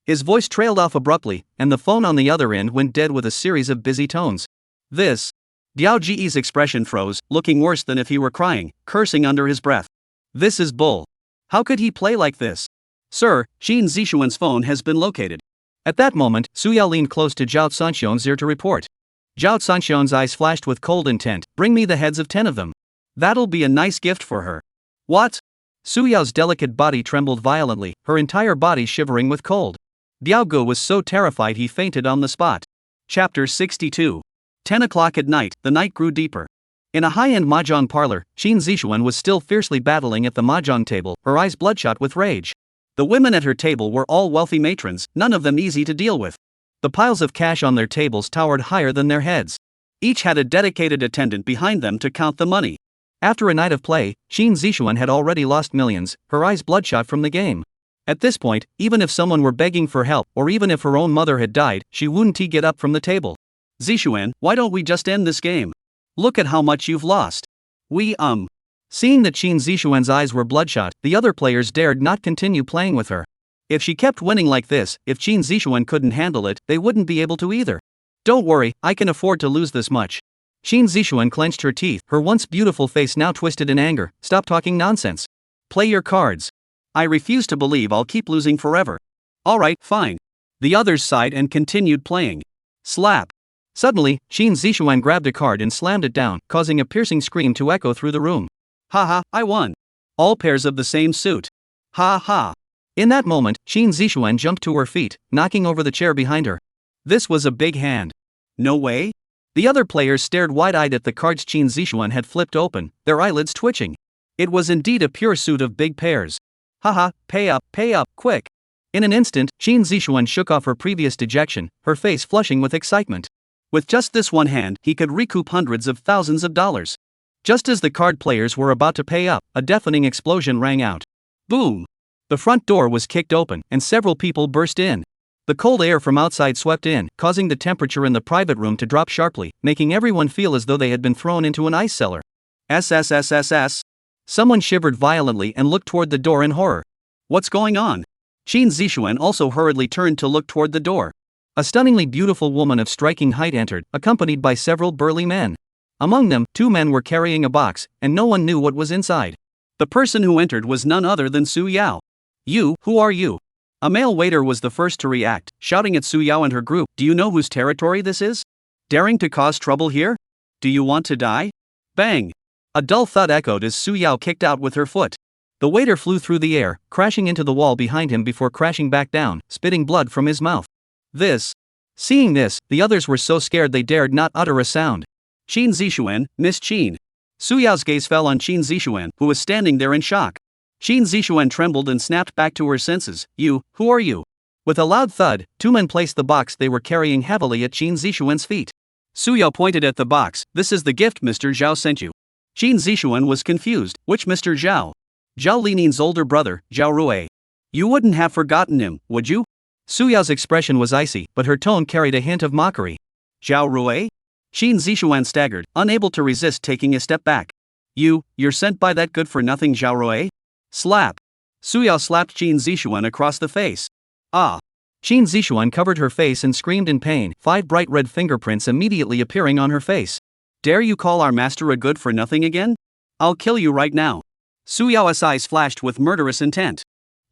His voice trailed off abruptly, and the phone on the other end went dead with a series of busy tones. This. Biao Ji's expression froze, looking worse than if he were crying, cursing under his breath. This is bull. How could he play like this? Sir, Qin Zixuan's phone has been located. At that moment, Su Yao leaned close to Zhao Sanxian's ear to report. Zhao Sanxian's eyes flashed with cold intent. Bring me the heads of 10 of them. That'll be a nice gift for her. What? Su Yao's delicate body trembled violently, her entire body shivering with cold. Diao Gu was so terrified he fainted on the spot. Chapter 62. 10 o'clock at night, the night grew deeper. In a high-end mahjong parlor, Qin Zixuan was still fiercely battling at the mahjong table, her eyes bloodshot with rage. The women at her table were all wealthy matrons, none of them easy to deal with. The piles of cash on their tables towered higher than their heads. Each had a dedicated attendant behind them to count the money. After a night of play, Qin Zixuan had already lost millions, her eyes bloodshot from the game. At this point, even if someone were begging for help, or even if her own mother had died, she wouldn't get up from the table. Zixuan, why don't we just end this game? Look at how much you've lost. Seeing that Qin Zixuan's eyes were bloodshot, the other players dared not continue playing with her. If she kept winning like this, if Qin Zixuan couldn't handle it, they wouldn't be able to either. Don't worry, I can afford to lose this much. Qin Zixuan clenched her teeth, her once beautiful face now twisted in anger. Stop talking nonsense. Play your cards. I refuse to believe I'll keep losing forever. Alright, fine. The others sighed and continued playing. Slap. Suddenly, Qin Zixuan grabbed a card and slammed it down, causing a piercing scream to echo through the room. Haha, I won. All pairs of the same suit. Ha ha. In that moment, Qin Zixuan jumped to her feet, knocking over the chair behind her. This was a big hand. No way? The other players stared wide-eyed at the cards Qin Zixuan had flipped open, their eyelids twitching. It was indeed a pure suit of big pairs. Haha, pay up, quick. In an instant, Qin Zixuan shook off her previous dejection, her face flushing with excitement. With just this one hand, he could recoup hundreds of thousands of dollars. Just as the card players were about to pay up, a deafening explosion rang out. Boom! The front door was kicked open, and several people burst in. The cold air from outside swept in, causing the temperature in the private room to drop sharply, making everyone feel as though they had been thrown into an ice cellar. SSSSS. Someone shivered violently and looked toward the door in horror. What's going on? Qin Zixuan also hurriedly turned to look toward the door. A stunningly beautiful woman of striking height entered, accompanied by several burly men. Among them, 2 men were carrying a box, and no one knew what was inside. The person who entered was none other than Su Yao. You, who are you? A male waiter was the first to react, shouting at Su Yao and her group. Do you know whose territory this is? Daring to cause trouble here? Do you want to die? Bang! A dull thud echoed as Su Yao kicked out with her foot. The waiter flew through the air, crashing into the wall behind him before crashing back down, spitting blood from his mouth. Seeing this, the others were so scared they dared not utter a sound. Qin Zixuan, Miss Qin. Su Yao's gaze fell on Qin Zixuan, who was standing there in shock. Qin Zixuan trembled and snapped back to her senses. You, who are you? With a loud thud, 2 men placed the box they were carrying heavily at Qin Zixuan's feet. Su Yao pointed at the box. This is the gift Mr. Zhao sent you. Qin Zixuan was confused. Which Mr. Zhao? Zhao Linin's older brother, Zhao Rui. You wouldn't have forgotten him, would you? Su Yao's expression was icy, but her tone carried a hint of mockery. Zhao Rui? Qin Zixuan staggered, unable to resist taking a step back. You're sent by that good-for-nothing Zhao Rui? Slap. Su Yao slapped Qin Zixuan across the face. Ah. Qin Zixuan covered her face and screamed in pain, 5 bright red fingerprints immediately appearing on her face. Dare you call our master a good-for-nothing again? I'll kill you right now. Su Yao's eyes flashed with murderous intent.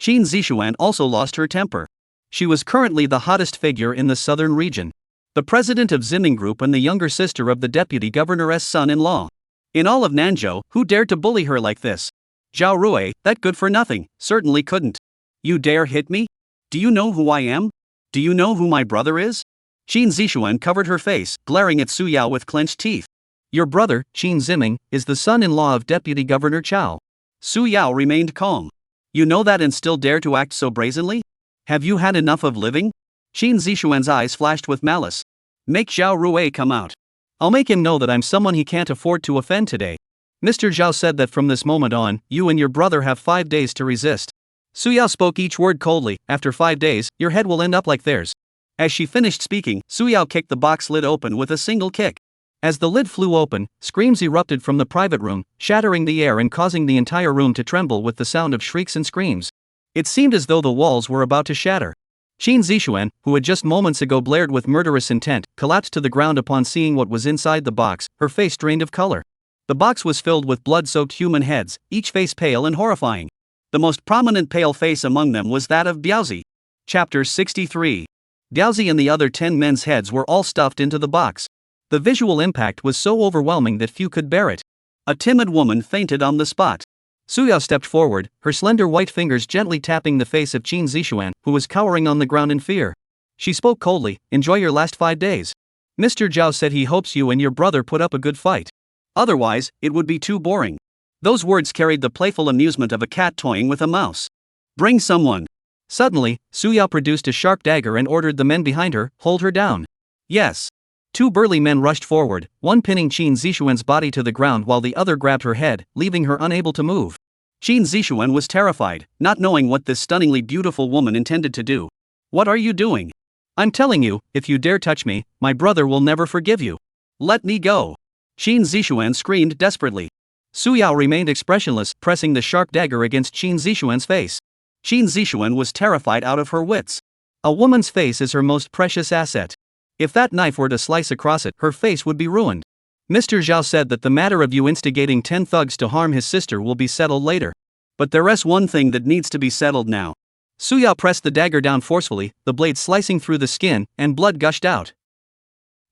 Qin Zixuan also lost her temper. She was currently the hottest figure in the southern region. The president of Ziming Group and the younger sister of the deputy governor's son-in-law. In all of Nanzhou, who dared to bully her like this? Zhao Rui, that good-for-nothing, certainly couldn't. You dare hit me? Do you know who I am? Do you know who my brother is? Qin Zixuan covered her face, glaring at Su Yao with clenched teeth. Your brother, Qin Ziming, is the son-in-law of Deputy Governor Chao. Su Yao remained calm. You know that and still dare to act so brazenly? Have you had enough of living? Qin Zixuan's eyes flashed with malice. Make Zhao Rui come out. I'll make him know that I'm someone he can't afford to offend today. Mr. Zhao said that from this moment on, you and your brother have 5 days to resist. Su Yao spoke each word coldly. After 5 days, your head will end up like theirs. As she finished speaking, Su Yao kicked the box lid open with a single kick. As the lid flew open, screams erupted from the private room, shattering the air and causing the entire room to tremble with the sound of shrieks and screams. It seemed as though the walls were about to shatter. Qin Zixuan, who had just moments ago blared with murderous intent, collapsed to the ground upon seeing what was inside the box, her face drained of color. The box was filled with blood-soaked human heads, each face pale and horrifying. The most prominent pale face among them was that of Biaozi. Chapter 63. Biaozi and the other 10 men's heads were all stuffed into the box. The visual impact was so overwhelming that few could bear it. A timid woman fainted on the spot. Suyao stepped forward, her slender white fingers gently tapping the face of Qin Zixuan, who was cowering on the ground in fear. She spoke coldly, "Enjoy your last 5 days. Mr. Zhao said he hopes you and your brother put up a good fight. Otherwise, it would be too boring." Those words carried the playful amusement of a cat toying with a mouse. "Bring someone." Suddenly, Suyao produced a sharp dagger and ordered the men behind her, "Hold her down." "Yes." 2 burly men rushed forward, one pinning Qin Zixuan's body to the ground while the other grabbed her head, leaving her unable to move. Qin Zixuan was terrified, not knowing what this stunningly beautiful woman intended to do. "What are you doing? I'm telling you, if you dare touch me, my brother will never forgive you. Let me go." Qin Zixuan screamed desperately. Suyao remained expressionless, pressing the sharp dagger against Qin Zixuan's face. Qin Zixuan was terrified out of her wits. A woman's face is her most precious asset. If that knife were to slice across it, her face would be ruined. Mr. Zhao said that the matter of you instigating 10 thugs to harm his sister will be settled later. But there's one thing that needs to be settled now. Suyao pressed the dagger down forcefully, the blade slicing through the skin, and blood gushed out.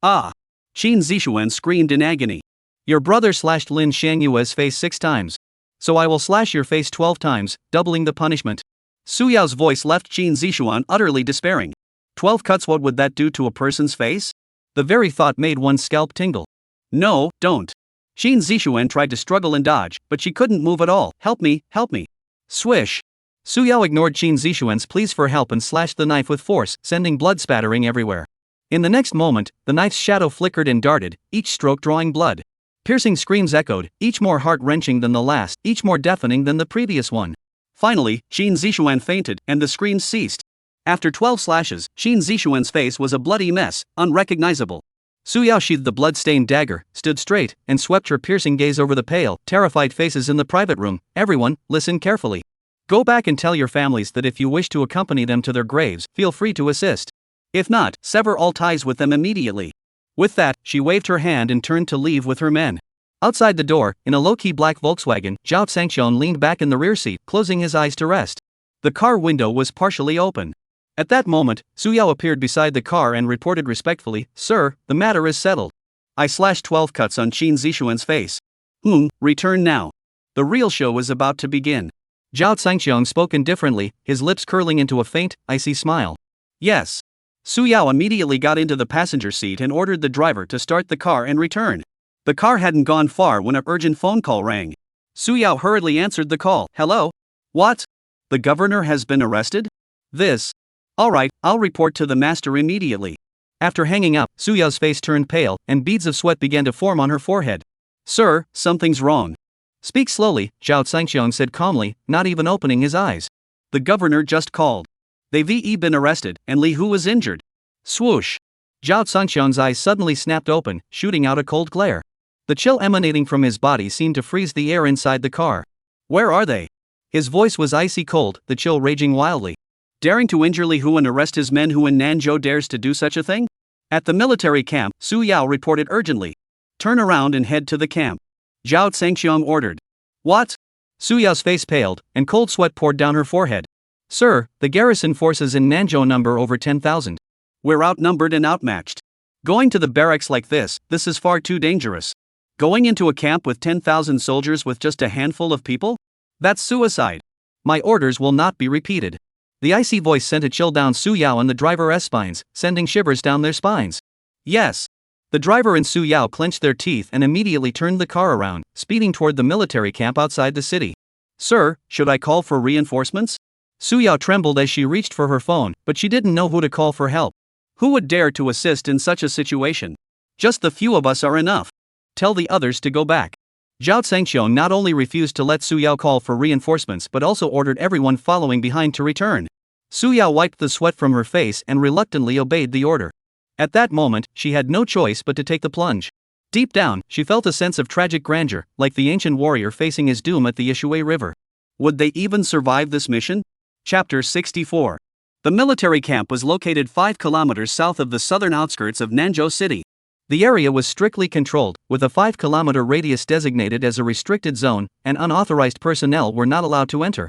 "Ah!" Qin Zixuan screamed in agony. "Your brother slashed Lin Shangyue's face 6 times. So I will slash your face 12 times, doubling the punishment." Suyao's voice left Qin Zixuan utterly despairing. 12 cuts, what would that do to a person's face? The very thought made one's scalp tingle. "No, don't." Qin Zixuan tried to struggle and dodge, but she couldn't move at all. "Help me, help me." Swish. Suyao ignored Qin Zixuan's pleas for help and slashed the knife with force, sending blood spattering everywhere. In the next moment, the knife's shadow flickered and darted, each stroke drawing blood. Piercing screams echoed, each more heart-wrenching than the last, each more deafening than the previous one. Finally, Qin Zixuan fainted, and the screams ceased. After 12 slashes, Qin Zixuan's face was a bloody mess, unrecognizable. Suyao sheathed the blood-stained dagger, stood straight, and swept her piercing gaze over the pale, terrified faces in the private room. "Everyone, listen carefully. Go back and tell your families that if you wish to accompany them to their graves, feel free to assist. If not, sever all ties with them immediately." With that, she waved her hand and turned to leave with her men. Outside the door, in a low-key black Volkswagen, Zhao Zhangxiong leaned back in the rear seat, closing his eyes to rest. The car window was partially open. At that moment, Suyao appeared beside the car and reported respectfully, "Sir, the matter is settled. I slashed 12 cuts on Qin Zixuan's face. Return now. The real show is about to begin." Zhao Zhangxiong spoke indifferently, his lips curling into a faint, icy smile. "Yes." Suyao immediately got into the passenger seat and ordered the driver to start the car and return. The car hadn't gone far when an urgent phone call rang. Suyao hurriedly answered the call. "Hello? What? The governor has been arrested? This? All right, I'll report to the master immediately." After hanging up, Suyao's face turned pale, and beads of sweat began to form on her forehead. "Sir, something's wrong." "Speak slowly," Zhao Zhangxiong said calmly, not even opening his eyes. "The governor just called. They've been arrested, and Li Hu was injured." Swoosh. Zhao Zhangxiong's eyes suddenly snapped open, shooting out a cold glare. The chill emanating from his body seemed to freeze the air inside the car. "Where are they?" His voice was icy cold, the chill raging wildly. "Daring to injure Li Hu and arrest his men, who in Nanzhou dares to do such a thing?" At the military camp, Suyao reported urgently. "Turn around and head to the camp." Zhao Zhangxiong ordered. "What?" Suyao's face paled, and cold sweat poured down her forehead. "Sir, the garrison forces in Nanzhou number over 10,000. We're outnumbered and outmatched. Going to the barracks like this is far too dangerous. Going into a camp with 10,000 soldiers with just a handful of people? That's suicide. My orders will not be repeated." The icy voice sent a chill down Suyao and the driver's spines, sending shivers down their spines. "Yes." The driver and Suyao clenched their teeth and immediately turned the car around, speeding toward the military camp outside the city. "Sir, should I call for reinforcements?" Suyao trembled as she reached for her phone, but she didn't know who to call for help. Who would dare to assist in such a situation? "Just the few of us are enough. Tell the others to go back." Zhao Zhangxiong not only refused to let Suyao call for reinforcements but also ordered everyone following behind to return. Suyao wiped the sweat from her face and reluctantly obeyed the order. At that moment, she had no choice but to take the plunge. Deep down, she felt a sense of tragic grandeur, like the ancient warrior facing his doom at the Yishui River. Would they even survive this mission? Chapter 64. The military camp was located 5 kilometers south of the southern outskirts of Nanzhou City. The area was strictly controlled, with a 5-kilometer radius designated as a restricted zone, and unauthorized personnel were not allowed to enter.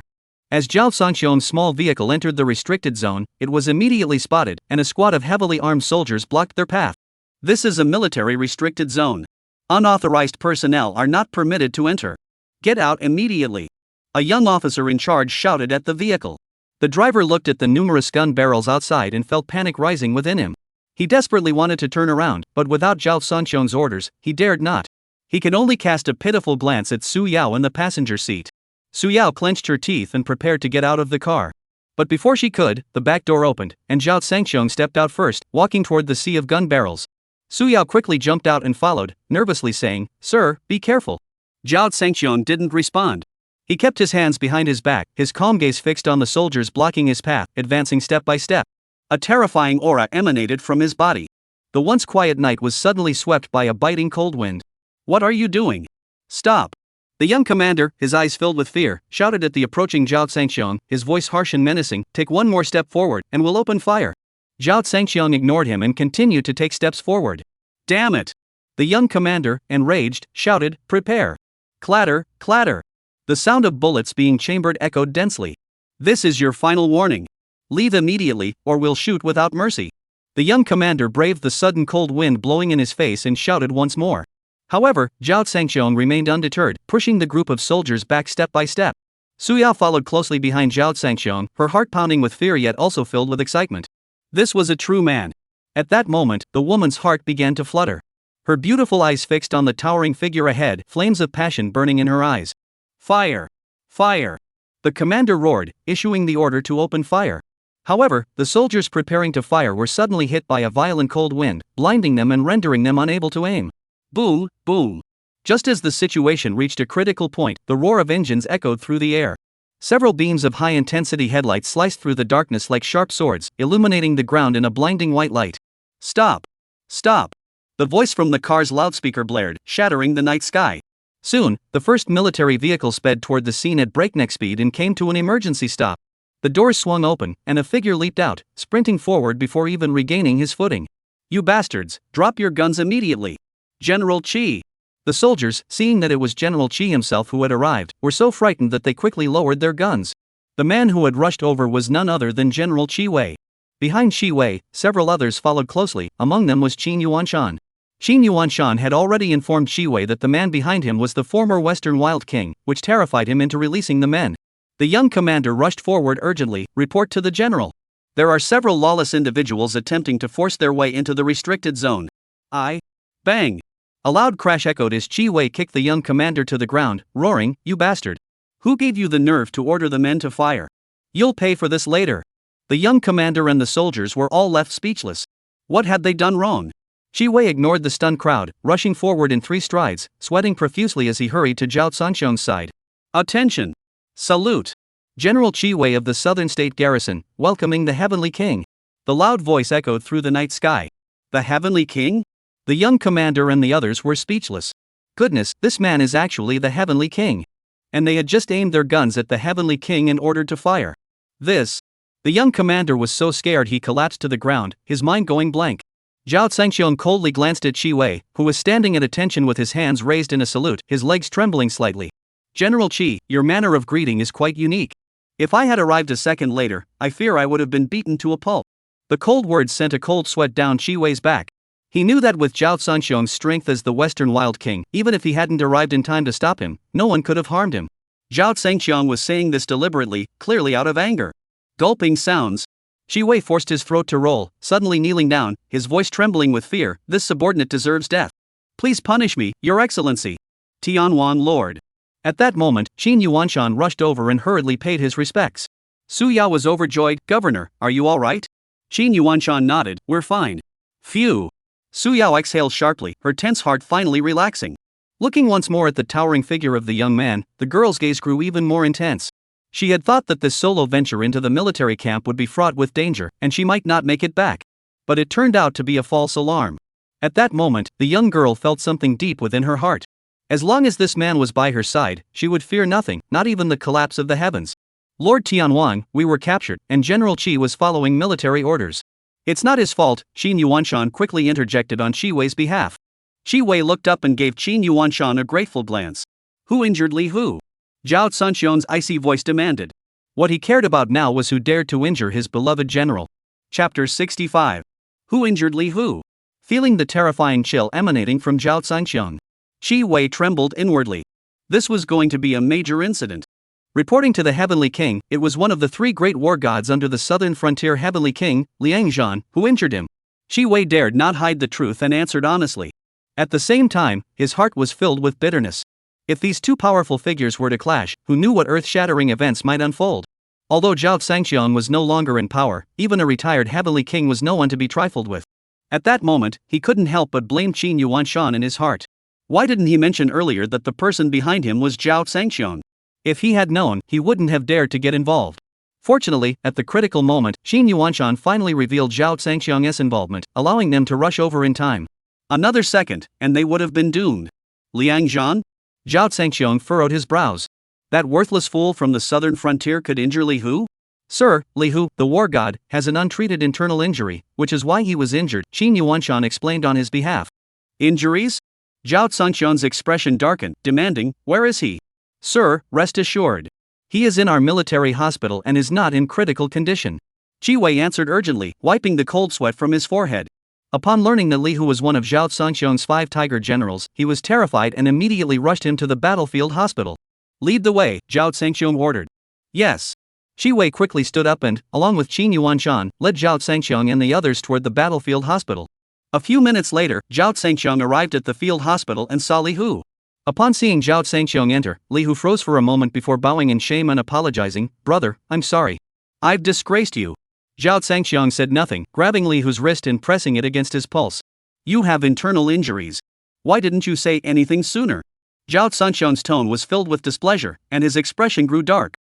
As Zhao Sangxiong's small vehicle entered the restricted zone, it was immediately spotted, and a squad of heavily armed soldiers blocked their path. This is a military restricted zone. Unauthorized personnel are not permitted to enter. Get out immediately. A young officer in charge shouted at the vehicle. The driver looked at the numerous gun barrels outside and felt panic rising within him. He desperately wanted to turn around, but without Zhao Sangxiong's orders, he dared not. He could only cast a pitiful glance at Su Yao in the passenger seat. Su Yao clenched her teeth and prepared to get out of the car. But before she could, the back door opened, and Zhao Sangxiong stepped out first, walking toward the sea of gun barrels. Su Yao quickly jumped out and followed, nervously saying, "Sir, be careful." Zhao Sangxiong didn't respond. He kept his hands behind his back, his calm gaze fixed on the soldiers blocking his path, advancing step by step. A terrifying aura emanated from his body. The once quiet night was suddenly swept by a biting cold wind. "What are you doing? Stop!" The young commander, his eyes filled with fear, shouted at the approaching Zhao Sangxiong, his voice harsh and menacing, "Take one more step forward, and we'll open fire." Zhao Sangxiong ignored him and continued to take steps forward. "Damn it!" The young commander, enraged, shouted, "Prepare!" Clatter, clatter. The sound of bullets being chambered echoed densely. "This is your final warning. Leave immediately, or we'll shoot without mercy." The young commander braved the sudden cold wind blowing in his face and shouted once more. However, Zhao Sangxiong remained undeterred, pushing the group of soldiers back step by step. Su Yao followed closely behind Zhao Sangxiong, her heart pounding with fear yet also filled with excitement. This was a true man. At that moment, the woman's heart began to flutter. Her beautiful eyes fixed on the towering figure ahead, flames of passion burning in her eyes. "Fire! Fire!" The commander roared, issuing the order to open fire. However, the soldiers preparing to fire were suddenly hit by a violent cold wind, blinding them and rendering them unable to aim. Boom, boom. Just as the situation reached a critical point, the roar of engines echoed through the air. Several beams of high-intensity headlights sliced through the darkness like sharp swords, illuminating the ground in a blinding white light. "Stop! Stop!" The voice from the car's loudspeaker blared, shattering the night sky. Soon, the first military vehicle sped toward the scene at breakneck speed and came to an emergency stop. The doors swung open, and a figure leaped out, sprinting forward before even regaining his footing. "You bastards, drop your guns immediately! General Qi!" The soldiers, seeing that it was General Qi himself who had arrived, were so frightened that they quickly lowered their guns. The man who had rushed over was none other than General Qi Wei. Behind Qi Wei, several others followed closely, among them was Qin Yuanshan. Qin Yuanshan had already informed Qi Wei that the man behind him was the former Western Wild King, which terrified him into releasing the men. The young commander rushed forward urgently, "Report to the general. There are several lawless individuals attempting to force their way into the restricted zone." Bang! A loud crash echoed as Qi Wei kicked the young commander to the ground, roaring, "You bastard! Who gave you the nerve to order the men to fire? You'll pay for this later." The young commander and the soldiers were all left speechless. What had they done wrong? Qi Wei ignored the stunned crowd, rushing forward in 3 strides, sweating profusely as he hurried to Zhao Sangxiong's side. "Attention! Salute! General Qi Wei of the Southern State Garrison, welcoming the Heavenly King." The loud voice echoed through the night sky. The Heavenly King? The young commander and the others were speechless. Goodness, this man is actually the Heavenly King. And they had just aimed their guns at the Heavenly King and ordered to fire. The young commander was so scared he collapsed to the ground, his mind going blank. Zhao Sangxiong coldly glanced at Qi Wei, who was standing at attention with his hands raised in a salute, his legs trembling slightly. "General Qi, your manner of greeting is quite unique. If I had arrived a second later, I fear I would have been beaten to a pulp." The cold words sent a cold sweat down Qi Wei's back. He knew that with Zhao Sangxiong's strength as the Western Wild King, even if he hadn't arrived in time to stop him, no one could have harmed him. Zhao Sangxiong was saying this deliberately, clearly out of anger. Gulping sounds. Qi Wei forced his throat to roll, suddenly kneeling down, his voice trembling with fear. "This subordinate deserves death. Please punish me, Your Excellency. Tianwan Lord." At that moment, Qin Yuanshan rushed over and hurriedly paid his respects. Su Yao was overjoyed. "Governor, are you all right?" Qin Yuanshan nodded. "We're fine." Phew. Su Yao exhaled sharply, her tense heart finally relaxing. Looking once more at the towering figure of the young man, the girl's gaze grew even more intense. She had thought that this solo venture into the military camp would be fraught with danger, and she might not make it back. But it turned out to be a false alarm. At that moment, the young girl felt something deep within her heart. As long as this man was by her side, she would fear nothing, not even the collapse of the heavens. "Lord Tianwang, we were captured, and General Qi was following military orders." "It's not his fault," Qin Yuanshan quickly interjected on Qi Wei's behalf. Qi Wei looked up and gave Qin Yuanshan a grateful glance. "Who injured Li Hu?" Zhao Sangxiong's icy voice demanded. What he cared about now was who dared to injure his beloved general. Chapter 65. Who injured Li Hu? Feeling the terrifying chill emanating from Zhao Zhangxiang, Shi Wei trembled inwardly. This was going to be a major incident. Reporting to the Heavenly King, it was one of the 3 great war gods under the southern frontier Heavenly King, Liang Zhan, who injured him. Shi Wei dared not hide the truth and answered honestly. At the same time, his heart was filled with bitterness. If these 2 powerful figures were to clash, who knew what earth-shattering events might unfold? Although Zhao Zhangxiang was no longer in power, even a retired Heavenly King was no one to be trifled with. At that moment, he couldn't help but blame Qin Yuanshan in his heart. Why didn't he mention earlier that the person behind him was Zhao Zhangxiang? If he had known, he wouldn't have dared to get involved. Fortunately, at the critical moment, Qin Yuanshan finally revealed Zhao Zhangxiang's involvement, allowing them to rush over in time. Another second, and they would have been doomed. Liang Zhan? Zhao Zhangxiang furrowed his brows. That worthless fool from the southern frontier could injure Li Hu? Sir, Li Hu, the war god, has an untreated internal injury, which is why he was injured, Qin Yuanshan explained on his behalf. Injuries? Zhao Zhangxiang's expression darkened, demanding, where is he? Sir, rest assured. He is in our military hospital and is not in critical condition. Shi Wei answered urgently, wiping the cold sweat from his forehead. Upon learning that Li Hu was one of Zhao Zhangxiang's 5 tiger generals, he was terrified and immediately rushed him to the battlefield hospital. Lead the way, Zhao Zhangxiang ordered. Yes. Shi Wei quickly stood up and, along with Qin Yuanshan, led Zhao Zhangxiang and the others toward the battlefield hospital. A few minutes later, Zhao Zhangxiang arrived at the field hospital and saw Li Hu. Upon seeing Zhao Zhangxiang enter, Li Hu froze for a moment before bowing in shame and apologizing. Brother, I'm sorry. I've disgraced you. Zhao Zhangxiang said nothing, grabbing Li Hu's wrist and pressing it against his pulse. You have internal injuries. Why didn't you say anything sooner? Zhao Zhangxiang's tone was filled with displeasure, and his expression grew dark.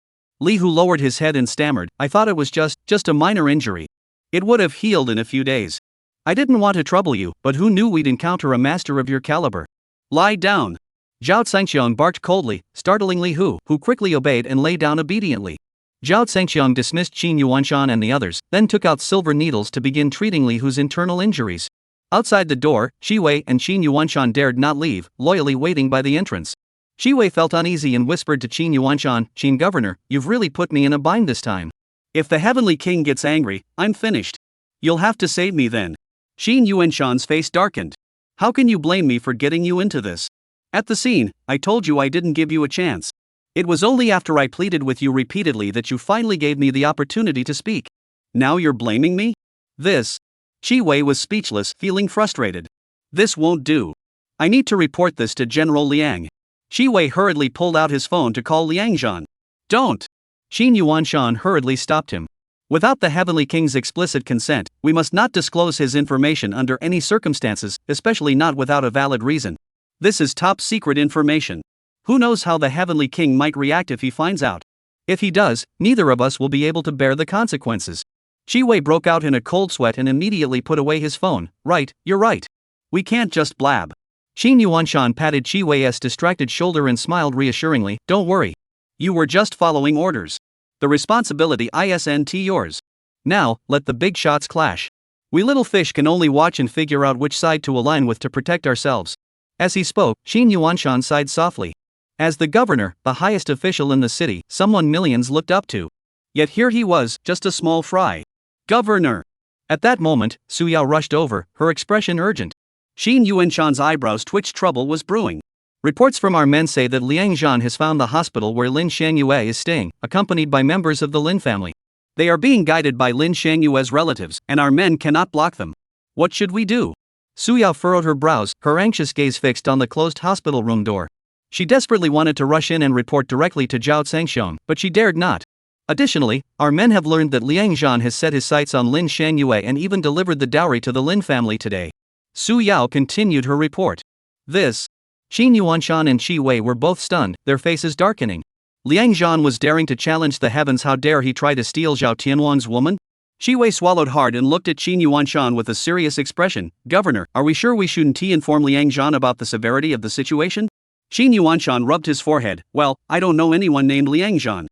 Li Hu lowered his head and stammered, I thought it was just a minor injury. It would have healed in a few days. I didn't want to trouble you, but who knew we'd encounter a master of your caliber? Lie down. Zhao Zhangxiang barked coldly, startling Li Hu, who quickly obeyed and lay down obediently. Zhao Zhangxiang dismissed Qin Yuanshan and the others, then took out silver needles to begin treating Li Hu's internal injuries. Outside the door, Shi Wei and Qin Yuanshan dared not leave, loyally waiting by the entrance. Shi Wei felt uneasy and whispered to Qin Yuanshan, Qin Governor, you've really put me in a bind this time. If the Heavenly King gets angry, I'm finished. You'll have to save me then. Qin Yuanshan's face darkened. How can you blame me for getting you into this? At the scene, I told you I didn't give you a chance. It was only after I pleaded with you repeatedly that you finally gave me the opportunity to speak. Now you're blaming me? This. Shi Wei was speechless, feeling frustrated. This won't do. I need to report this to General Liang. Shi Wei hurriedly pulled out his phone to call Liang Zhan. Don't! Qin Yuanshan hurriedly stopped him. Without the Heavenly King's explicit consent, we must not disclose his information under any circumstances, especially not without a valid reason. This is top secret information. Who knows how the Heavenly King might react if he finds out? If he does, neither of us will be able to bear the consequences. Shi Wei broke out in a cold sweat and immediately put away his phone. Right, you're right. We can't just blab. Qin Yuanshan patted Shi Wei's distracted shoulder and smiled reassuringly. Don't worry. You were just following orders. The responsibility isn't yours. Now, let the big shots clash. We little fish can only watch and figure out which side to align with to protect ourselves. As he spoke, Qin Yuanshan sighed softly. As the governor, the highest official in the city, someone millions looked up to. Yet here he was, just a small fry. Governor! At that moment, Su Yao rushed over, her expression urgent. Qin Yuanshan's eyebrows twitched. Trouble was brewing. Reports from our men say that Liang Zhan has found the hospital where Lin Shangyue is staying, accompanied by members of the Lin family. They are being guided by Lin Shangyue's relatives, and our men cannot block them. What should we do? Su Yao furrowed her brows, her anxious gaze fixed on the closed hospital room door. She desperately wanted to rush in and report directly to Zhao Zhangxiang, but she dared not. Additionally, our men have learned that Liang Zhan has set his sights on Lin Shangyue and even delivered the dowry to the Lin family today. Su Yao continued her report. This. Qin Yuanshan and Shi Wei were both stunned, their faces darkening. Liang Zhan was daring to challenge the heavens. How dare he try to steal Zhao Tianwang's woman? Shi Wei swallowed hard and looked at Qin Yuanshan with a serious expression. Governor, are we sure we shouldn't inform Liang Zhan about the severity of the situation? Qin Yuanshan rubbed his forehead. Well, I don't know anyone named Liang Zhan.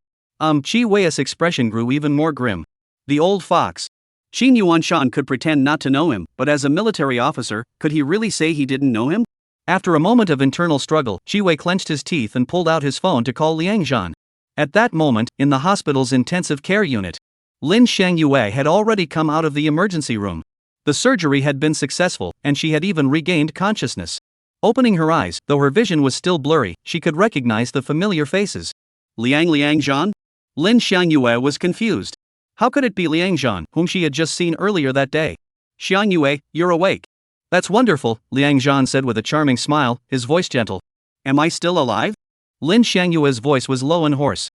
Shi Wei's expression grew even more grim. The old fox. Qin Yuanshan could pretend not to know him, but as a military officer, could he really say he didn't know him? After a moment of internal struggle, Shi Wei clenched his teeth and pulled out his phone to call Liang Zhan. At that moment, in the hospital's intensive care unit, Lin Shangyue had already come out of the emergency room. The surgery had been successful, and she had even regained consciousness. Opening her eyes, though her vision was still blurry, she could recognize the familiar faces. Liang Zhan? Lin Shangyue was confused. How could it be Liang Zhan, whom she had just seen earlier that day? Shangyue, you're awake. That's wonderful, Liang Zhan said with a charming smile, his voice gentle. Am I still alive? Lin Shangyue's voice was low and hoarse.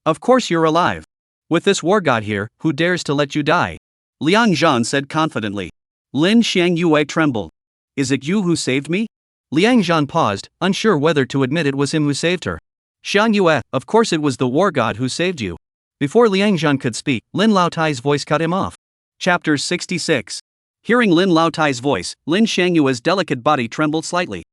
Of course you're alive. With this war god here, who dares to let you die? Liang Zhan said confidently. Lin Shangyue trembled. Is it you who saved me? Liang Zhan paused, unsure whether to admit it was him who saved her. Shangyue, of course it was the war god who saved you. Before Liang Zhan could speak, Lin Laotai's voice cut him off. Chapter 66. Hearing Lin Laotai's voice, Lin Shangyue's delicate body trembled slightly.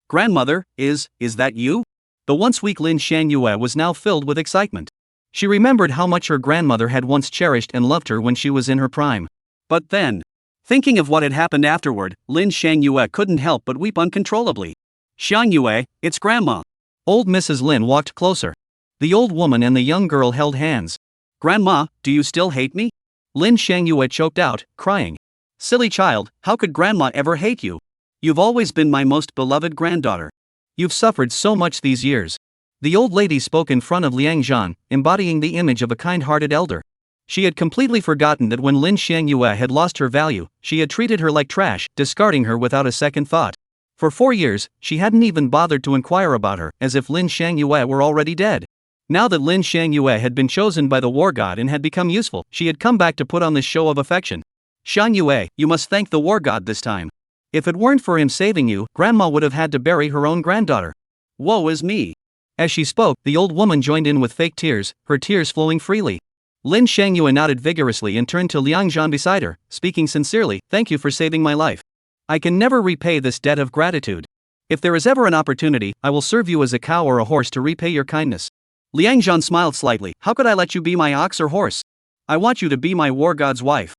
Grandmother, is that you? The once weak Lin Shangyue was now filled with excitement. She remembered how much her grandmother had once cherished and loved her when she was in her prime. But then, thinking of what had happened afterward, Lin Shangyue couldn't help but weep uncontrollably. Shangyue, it's Grandma. Old Mrs. Lin walked closer. The old woman and the young girl held hands. Grandma, do you still hate me? Lin Shangyue choked out, crying. Silly child, how could Grandma ever hate you? You've always been my most beloved granddaughter. You've suffered so much these years. The old lady spoke in front of Liang Zhan, embodying the image of a kind-hearted elder. She had completely forgotten that when Lin Shangyue had lost her value, she had treated her like trash, discarding her without a second thought. For 4 years, she hadn't even bothered to inquire about her, as if Lin Shangyue were already dead. Now that Lin Shangyue had been chosen by the war god and had become useful, she had come back to put on this show of affection. Shangyue, you must thank the war god this time. If it weren't for him saving you, Grandma would have had to bury her own granddaughter. Woe is me. As she spoke, the old woman joined in with fake tears, her tears flowing freely. Lin Shangyue nodded vigorously and turned to Liang Zhan beside her, speaking sincerely, thank you for saving my life. I can never repay this debt of gratitude. If there is ever an opportunity, I will serve you as a cow or a horse to repay your kindness. Liang Zhan smiled slightly, how could I let you be my ox or horse? I want you to be my war god's wife.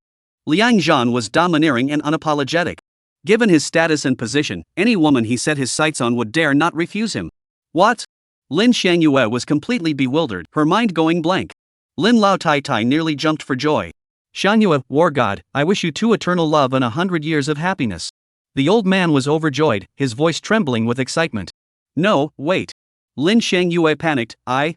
Liang Zhan was domineering and unapologetic. Given his status and position, any woman he set his sights on would dare not refuse him. What? Lin Shangyue was completely bewildered, her mind going blank. Lin Laotai nearly jumped for joy. Shangyue, war god, I wish you 2 eternal love and 100 years of happiness. The old man was overjoyed, his voice trembling with excitement. No, wait. Lin Shangyue panicked, I.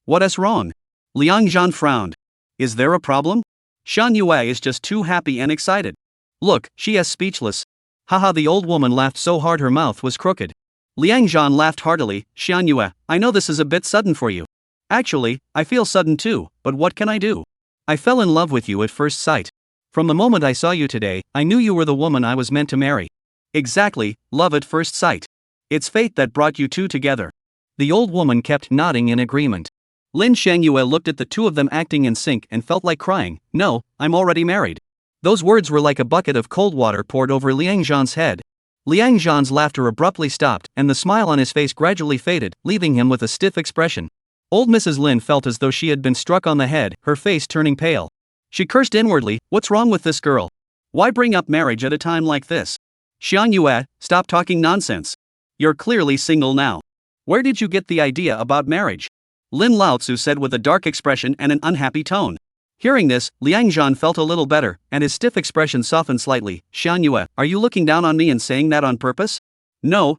What's wrong? Liang Zhan frowned. Is there a problem? Shangyue is just too happy and excited. Look, she is speechless. Haha, the old woman laughed so hard her mouth was crooked. Liang Zhan laughed heartily, Shangyue, I know this is a bit sudden for you. Actually, I feel sudden too, but what can I do? I fell in love with you at first sight. From the moment I saw you today, I knew you were the woman I was meant to marry. Exactly, love at first sight. It's fate that brought you two together. The old woman kept nodding in agreement. Lin Shangyue looked at the two of them acting in sync and felt like crying, no, I'm already married. Those words were like a bucket of cold water poured over Liang Zhan's head. Liang Zhan's laughter abruptly stopped, and the smile on his face gradually faded, leaving him with a stiff expression. Old Mrs. Lin felt as though she had been struck on the head, her face turning pale. She cursed inwardly, what's wrong with this girl? Why bring up marriage at a time like this? Shangyue, stop talking nonsense. You're clearly single now. Where did you get the idea about marriage? Lin Laotsu said with a dark expression and an unhappy tone. Hearing this, Liang Zhan felt a little better, and his stiff expression softened slightly. Shangyue, are you looking down on me and saying that on purpose? No.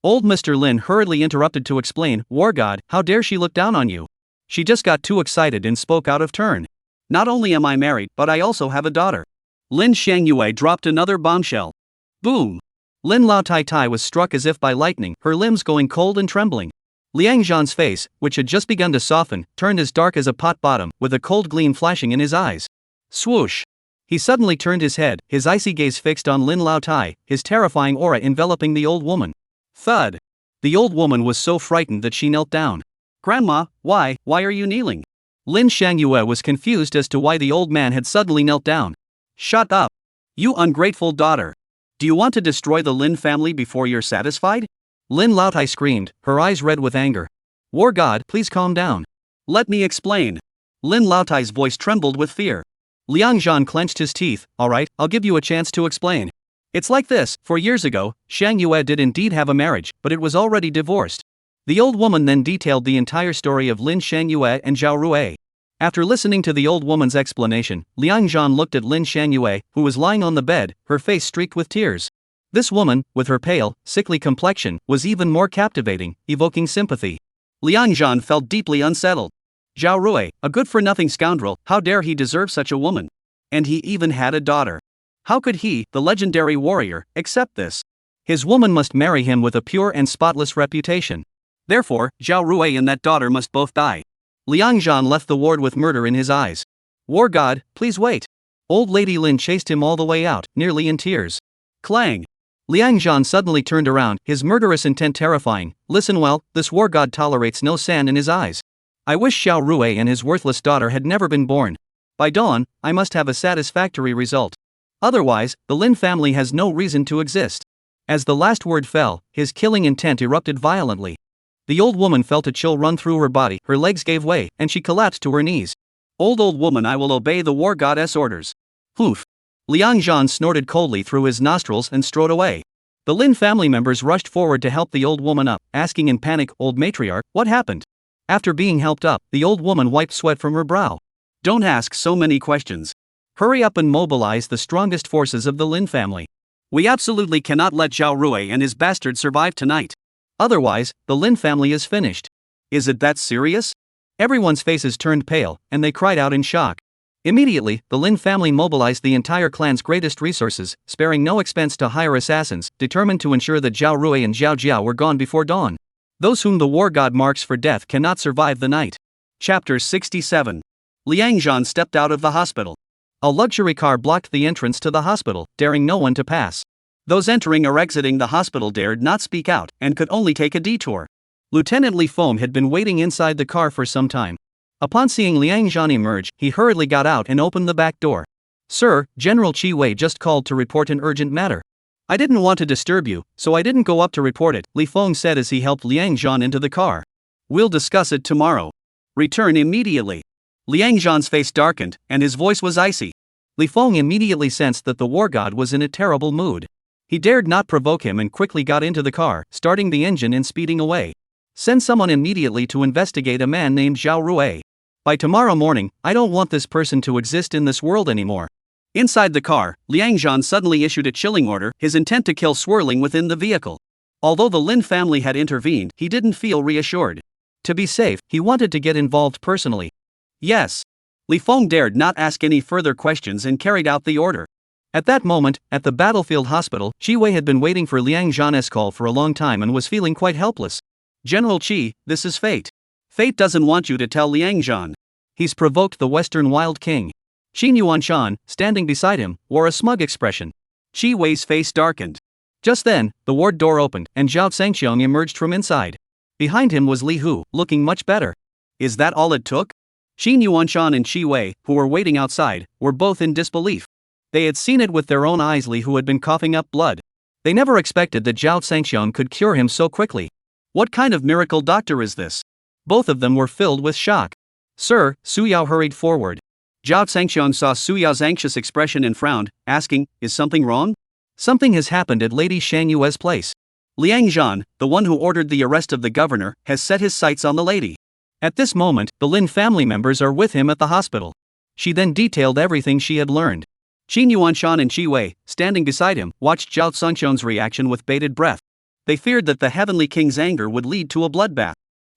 Old Mr. Lin hurriedly interrupted to explain, War God, how dare she look down on you? She just got too excited and spoke out of turn. Not only am I married, but I also have a daughter. Lin Shangyue dropped another bombshell. Boom! Lin Laotai was struck as if by lightning, her limbs going cold and trembling. Liang Zhan's face, which had just begun to soften, turned as dark as a pot bottom, with a cold gleam flashing in his eyes. Swoosh! He suddenly turned his head, his icy gaze fixed on Lin Laotai, his terrifying aura enveloping the old woman. Thud! The old woman was so frightened that she knelt down. Grandma, why are you kneeling? Lin Shangyue was confused as to why the old man had suddenly knelt down. Shut up! You ungrateful daughter! Do you want to destroy the Lin family before you're satisfied? Lin Laotai screamed, her eyes red with anger. War God, please calm down. Let me explain. Lin Laotai's voice trembled with fear. Liang Zhan clenched his teeth, alright, I'll give you a chance to explain. It's like this, 4 years ago, Shangyue did indeed have a marriage, but it was already divorced. The old woman then detailed the entire story of Lin Shangyue and Zhao Rui. After listening to the old woman's explanation, Liang Zhan looked at Lin Shangyue, who was lying on the bed, her face streaked with tears. This woman, with her pale, sickly complexion, was even more captivating, evoking sympathy. Liang Zhan felt deeply unsettled. Zhao Rui, a good-for-nothing scoundrel, how dare he deserve such a woman? And he even had a daughter. How could he, the legendary warrior, accept this? His woman must marry him with a pure and spotless reputation. Therefore, Zhao Rui and that daughter must both die. Liang Zhan left the ward with murder in his eyes. War god, please wait. Old Lady Lin chased him all the way out, nearly in tears. Clang! Liang Zhan suddenly turned around, his murderous intent terrifying. Listen well, this war god tolerates no sand in his eyes. I wish Zhao Rui and his worthless daughter had never been born. By dawn, I must have a satisfactory result. Otherwise, the Lin family has no reason to exist. As the last word fell, his killing intent erupted violently. The old woman felt a chill run through her body, her legs gave way, and she collapsed to her knees. Old woman, I will obey the war goddess' orders. Poof! Liang Zhan snorted coldly through his nostrils and strode away. The Lin family members rushed forward to help the old woman up, asking in panic, Old matriarch, what happened? After being helped up, the old woman wiped sweat from her brow. Don't ask so many questions. Hurry up and mobilize the strongest forces of the Lin family. We absolutely cannot let Zhao Rui and his bastard survive tonight. Otherwise, the Lin family is finished. Is it that serious? Everyone's faces turned pale, and they cried out in shock. Immediately, the Lin family mobilized the entire clan's greatest resources, sparing no expense to hire assassins, determined to ensure that Zhao Rui and Zhao Jiao were gone before dawn. Those whom the war god marks for death cannot survive the night. Chapter 67. Liang Zhan stepped out of the hospital. A luxury car blocked the entrance to the hospital, daring no one to pass. Those entering or exiting the hospital dared not speak out and could only take a detour. Lieutenant Li Feng had been waiting inside the car for some time. Upon seeing Liang Zhan emerge, he hurriedly got out and opened the back door. Sir, General Qi Wei just called to report an urgent matter. I didn't want to disturb you, so I didn't go up to report it, Li Feng said as he helped Liang Zhan into the car. We'll discuss it tomorrow. Return immediately. Liang Zhan's face darkened, and his voice was icy. Li Feng immediately sensed that the war god was in a terrible mood. He dared not provoke him and quickly got into the car, starting the engine and speeding away. Send someone immediately to investigate a man named Zhao Rui. By tomorrow morning, I don't want this person to exist in this world anymore. Inside the car, Liang Zhan suddenly issued a chilling order, his intent to kill swirling within the vehicle. Although the Lin family had intervened, he didn't feel reassured. To be safe, he wanted to get involved personally. Yes. Li Feng dared not ask any further questions and carried out the order. At that moment, at the battlefield hospital, Qi Wei had been waiting for Liang Zhan's call for a long time and was feeling quite helpless. General Qi, this is fate. Fate doesn't want you to tell Liang Zhan. He's provoked the Western Wild King. Qin Yuanshan, standing beside him, wore a smug expression. Qi Wei's face darkened. Just then, the ward door opened, and Zhao Zhangqiang emerged from inside. Behind him was Li Hu, looking much better. Is that all it took? Qin Yuanshan and Qi Wei, who were waiting outside, were both in disbelief. They had seen it with their own eyes. Li Hu had been coughing up blood. They never expected that Zhao Zhangqiang could cure him so quickly. What kind of miracle doctor is this? Both of them were filled with shock. Sir, Su Yao hurried forward. Zhao Zhangqiang saw Su Yao's anxious expression and frowned, asking, is something wrong? Something has happened at Lady Shangyue's place. Liang Zhan, the one who ordered the arrest of the governor, has set his sights on the lady. At this moment, the Lin family members are with him at the hospital. She then detailed everything she had learned. Qin Yuanshan and Qi Wei, standing beside him, watched Zhao Zhangqiang's reaction with bated breath. They feared that the Heavenly King's anger would lead to a bloodbath.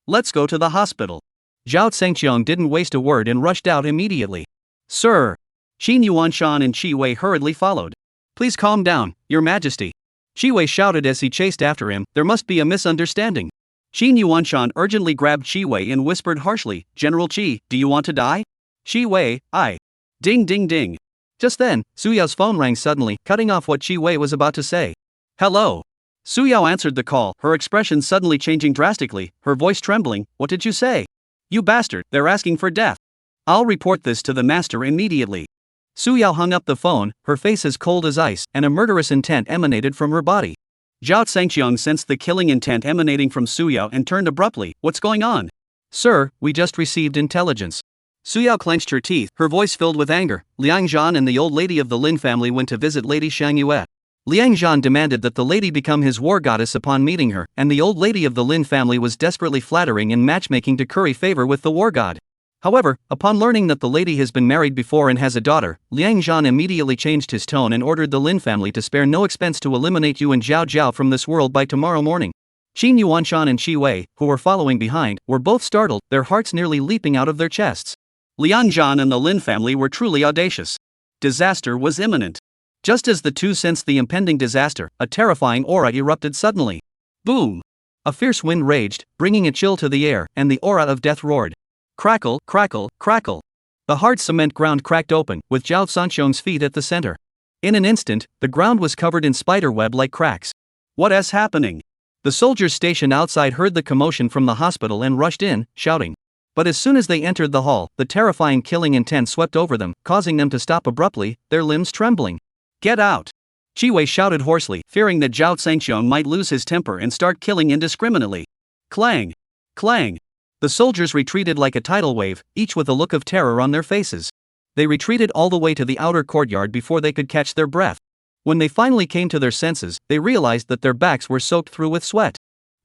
Let's go to the hospital. Zhao Zhangqiang didn't waste a word and rushed out immediately. Sir! Qin Yuanshan and Qi Wei hurriedly followed. Please calm down, Your Majesty. Qi Wei shouted as he chased after him, there must be a misunderstanding. Qin Yuanshan urgently grabbed Qi Wei and whispered harshly, General Qi, do you want to die? Qi Wei, I. Ding ding ding. Just then, Su Yao's phone rang suddenly, cutting off what Qi Wei was about to say. Hello. Su Yao answered the call, her expression suddenly changing drastically, her voice trembling. What did you say? You bastard, they're asking for death. I'll report this to the master immediately. Su Yao hung up the phone, her face as cold as ice, and a murderous intent emanated from her body. Zhao Zhangqiang sensed the killing intent emanating from Su Yao and turned abruptly. What's going on? Sir, we just received intelligence. Su Yao clenched her teeth, her voice filled with anger. Liang Zhan and the old lady of the Lin family went to visit Lady Shangyue. Liang Zhan demanded that the lady become his war goddess upon meeting her, and the old lady of the Lin family was desperately flattering in matchmaking to curry favor with the war god. However, upon learning that the lady has been married before and has a daughter, Liang Zhan immediately changed his tone and ordered the Lin family to spare no expense to eliminate Yu and Zhao Zhao from this world by tomorrow morning. Qin Yuanshan and Qi Wei, who were following behind, were both startled, their hearts nearly leaping out of their chests. Liang Zhan and the Lin family were truly audacious. Disaster was imminent. Just as the two sensed the impending disaster, a terrifying aura erupted suddenly. Boom! A fierce wind raged, bringing a chill to the air, and the aura of death roared. Crackle, crackle, crackle. The hard cement ground cracked open, with Zhao Sanxiong's feet at the center. In an instant, the ground was covered in spiderweb like cracks. What is happening? The soldiers stationed outside heard the commotion from the hospital and rushed in, shouting. But as soon as they entered the hall, the terrifying killing intent swept over them, causing them to stop abruptly, their limbs trembling. Get out! Qi Wei shouted hoarsely, fearing that Zhao Sanxiong might lose his temper and start killing indiscriminately. Clang! Clang! The soldiers retreated like a tidal wave, each with a look of terror on their faces. They retreated all the way to the outer courtyard before they could catch their breath. When they finally came to their senses, they realized that their backs were soaked through with sweat.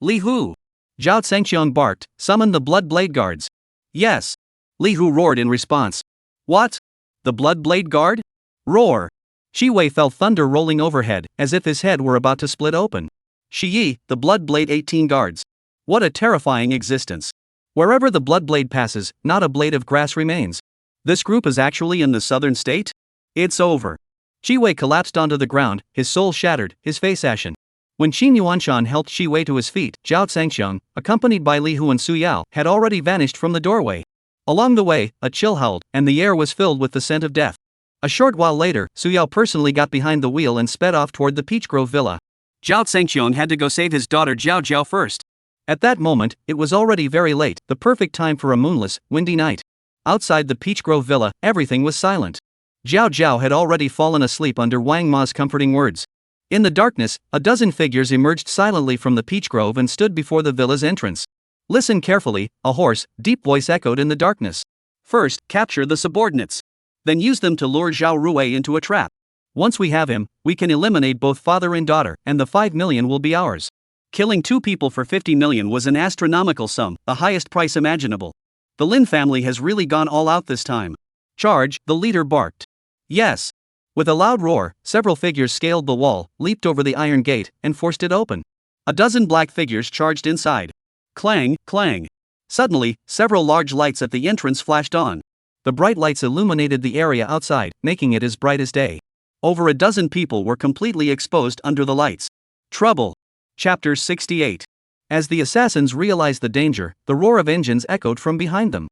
Li Hu! Zhao Sanxiong barked, "Summon the Blood Blade Guards." Yes! Li Hu roared in response. What? The Blood Blade Guard? Roar! Qi Wei felt thunder rolling overhead, as if his head were about to split open. Shi Yi, the Blood Blade 18 Guards. What a terrifying existence. Wherever the blood blade passes, not a blade of grass remains. This group is actually in the southern state? It's over. Qi Wei collapsed onto the ground, his soul shattered, his face ashen. When Qin Yuanshan helped Qi Wei to his feet, Zhao Sanxiong, accompanied by Li Hu and Su Yao, had already vanished from the doorway. Along the way, a chill howled, and the air was filled with the scent of death. A short while later, Su Yao personally got behind the wheel and sped off toward the Peach Grove villa. Zhao Sanxiong had to go save his daughter Zhao Zhao first. At that moment, it was already very late, the perfect time for a moonless, windy night. Outside the Peach Grove villa, everything was silent. Zhao Zhao had already fallen asleep under Wang Ma's comforting words. In the darkness, a dozen figures emerged silently from the Peach Grove and stood before the villa's entrance. Listen carefully, a hoarse, deep voice echoed in the darkness. First, capture the subordinates. Then use them to lure Zhao Rui into a trap. Once we have him, we can eliminate both father and daughter, and the 5 million will be ours. Killing 2 people for 50 million was an astronomical sum, the highest price imaginable. The Lin family has really gone all out this time. Charge, the leader barked. Yes. With a loud roar, several figures scaled the wall, leaped over the iron gate, and forced it open. A dozen black figures charged inside. Clang, clang. Suddenly, several large lights at the entrance flashed on. The bright lights illuminated the area outside, making it as bright as day. Over a dozen people were completely exposed under the lights. Trouble. Chapter 68. As the assassins realized the danger, the roar of engines echoed from behind them.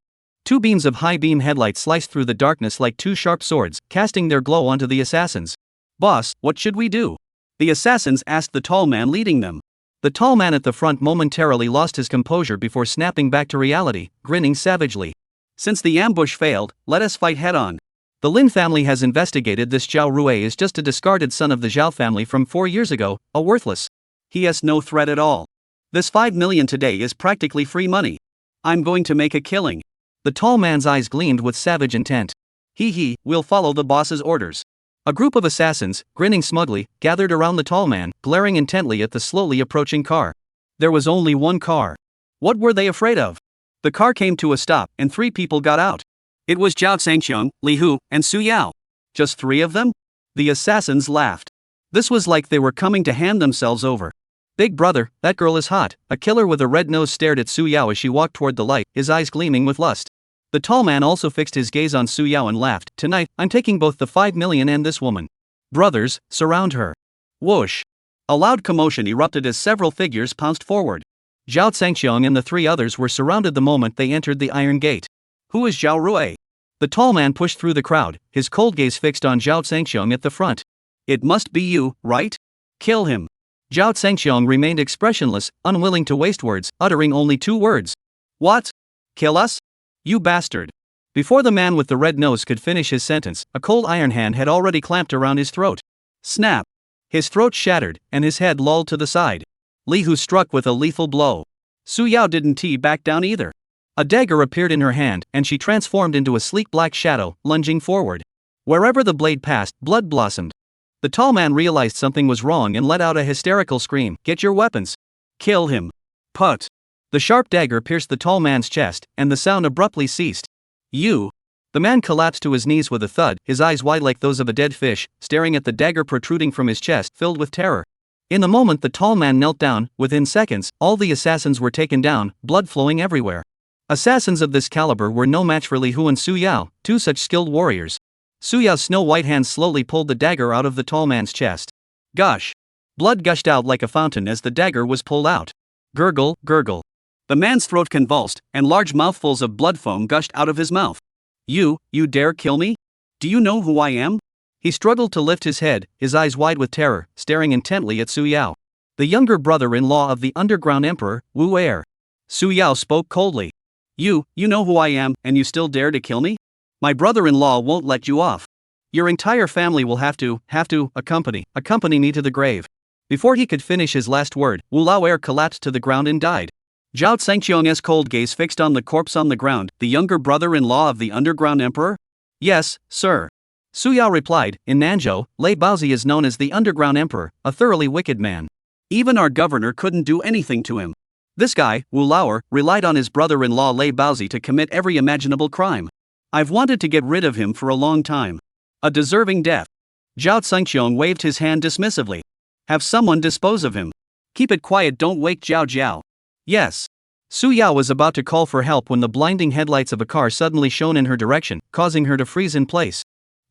2 beams of high-beam headlights sliced through the darkness like 2 sharp swords, casting their glow onto the assassins. Boss, what should we do? The assassins asked the tall man leading them. The tall man at the front momentarily lost his composure before snapping back to reality, grinning savagely. Since the ambush failed, let us fight head-on. The Lin family has investigated this Zhao Rui is just a discarded son of the Zhao family from 4 years ago, a worthless. He has no threat at all. This 5 million today is practically free money. I'm going to make a killing. The tall man's eyes gleamed with savage intent. We'll follow the boss's orders. A group of assassins, grinning smugly, gathered around the tall man, glaring intently at the slowly approaching car. There was only one car. What were they afraid of? The car came to a stop, and 3 people got out. It was Zhao Sanxiong, Li Hu, and Su Yao. Just 3 of them? The assassins laughed. This was like they were coming to hand themselves over. Big brother, that girl is hot. A killer with a red nose stared at Su Yao as she walked toward the light, his eyes gleaming with lust. The tall man also fixed his gaze on Su Yao and laughed. Tonight, I'm taking both the 5 million and this woman. Brothers, surround her. Whoosh. A loud commotion erupted as several figures pounced forward. Zhao Sanxiong and the 3 others were surrounded the moment they entered the iron gate. Who is Zhao Rui? The tall man pushed through the crowd, his cold gaze fixed on Zhao Sanxiong at the front. It must be you, right? Kill him. Zhao Sanxiong remained expressionless, unwilling to waste words, uttering only 2 words. What? Kill us? You bastard. Before the man with the red nose could finish his sentence, a cold iron hand had already clamped around his throat. Snap. His throat shattered, and his head lolled to the side. Li Hu struck with a lethal blow. Su Yao didn't back down either. A dagger appeared in her hand, and she transformed into a sleek black shadow, lunging forward. Wherever the blade passed, blood blossomed. The tall man realized something was wrong and let out a hysterical scream. Get your weapons. Kill him. Put. The sharp dagger pierced the tall man's chest, and the sound abruptly ceased. You. The man collapsed to his knees with a thud, his eyes wide like those of a dead fish, staring at the dagger protruding from his chest, filled with terror. In the moment the tall man knelt down, within seconds, all the assassins were taken down, blood flowing everywhere. Assassins of this caliber were no match for Li Hu and Su Yao, two such skilled warriors. Su Yao's snow-white hands slowly pulled the dagger out of the tall man's chest. Gosh! Blood gushed out like a fountain as the dagger was pulled out. Gurgle, gurgle. The man's throat convulsed, and large mouthfuls of blood foam gushed out of his mouth. You dare kill me? Do you know who I am? He struggled to lift his head, his eyes wide with terror, staring intently at Su Yao. The younger brother-in-law of the underground emperor, Wu Er. Su Yao spoke coldly. You know who I am, and you still dare to kill me? My brother-in-law won't let you off. Your entire family will have to accompany me to the grave. Before he could finish his last word, Wu Er collapsed to the ground and died. Zhao Zhangqiang's cold gaze fixed on the corpse on the ground. The younger brother-in-law of the underground emperor? Yes, sir. Su Yao replied. In Nanzhou, Lei Baozi is known as the underground emperor, a thoroughly wicked man. Even our governor couldn't do anything to him. This guy, Wu Er, relied on his brother-in-law Lei Baozi to commit every imaginable crime. I've wanted to get rid of him for a long time. A deserving death. Zhao Zhangqiang waved his hand dismissively. Have someone dispose of him. Keep it quiet, don't wake Zhao Jiao. Yes. Su Yao was about to call for help when the blinding headlights of a car suddenly shone in her direction, causing her to freeze in place.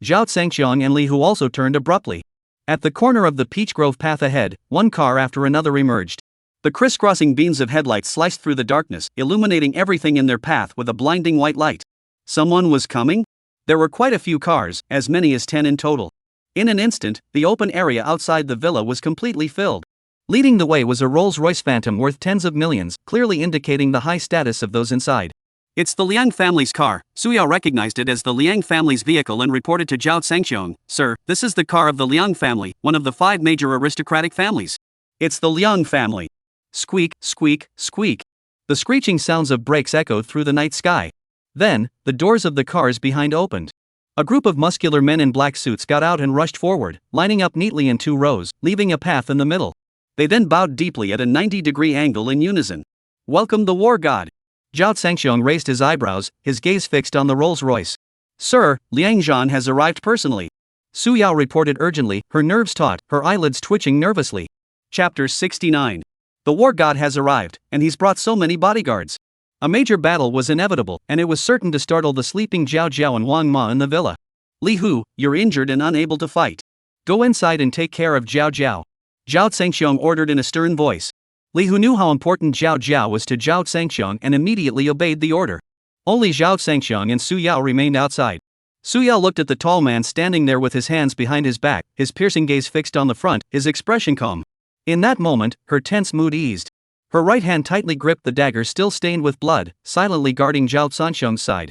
Zhao Zhangqiang and Li Hu also turned abruptly. At the corner of the Peach Grove path ahead, one car after another emerged. The crisscrossing beams of headlights sliced through the darkness, illuminating everything in their path with a blinding white light. Someone was coming? There were quite a few cars, as many as 10 in total. In an instant, the open area outside the villa was completely filled. Leading the way was a Rolls-Royce Phantom worth tens of millions, clearly indicating the high status of those inside. It's the Liang family's car. Su Yao recognized it as the Liang family's vehicle and reported to Zhao Zhangqiang, Sir, this is the car of the Liang family, one of the 5 major aristocratic families. It's the Liang family. Squeak, squeak, squeak. The screeching sounds of brakes echoed through the night sky. Then, the doors of the cars behind opened. A group of muscular men in black suits got out and rushed forward, lining up neatly in 2 rows, leaving a path in the middle. They then bowed deeply at a 90-degree angle in unison. Welcome the war god. Zhao Zhangqiang raised his eyebrows, his gaze fixed on the Rolls-Royce. Sir, Liang Zhan has arrived personally. Su Yao reported urgently, her nerves taut, her eyelids twitching nervously. Chapter 69. The war god has arrived, and he's brought so many bodyguards. A major battle was inevitable, and it was certain to startle the sleeping Zhao Jiao and Wang Ma in the villa. Li Hu, you're injured and unable to fight. Go inside and take care of Zhao Jiao. Zhao Zhangqiang ordered in a stern voice. Li Hu knew how important Zhao Jiao was to Zhao Zhangqiang and immediately obeyed the order. Only Zhao Zhangqiang and Su Yao remained outside. Su Yao looked at the tall man standing there with his hands behind his back, his piercing gaze fixed on the front, his expression calm. In that moment, her tense mood eased. Her right hand tightly gripped the dagger still stained with blood, silently guarding Zhao Zhangqiang's side.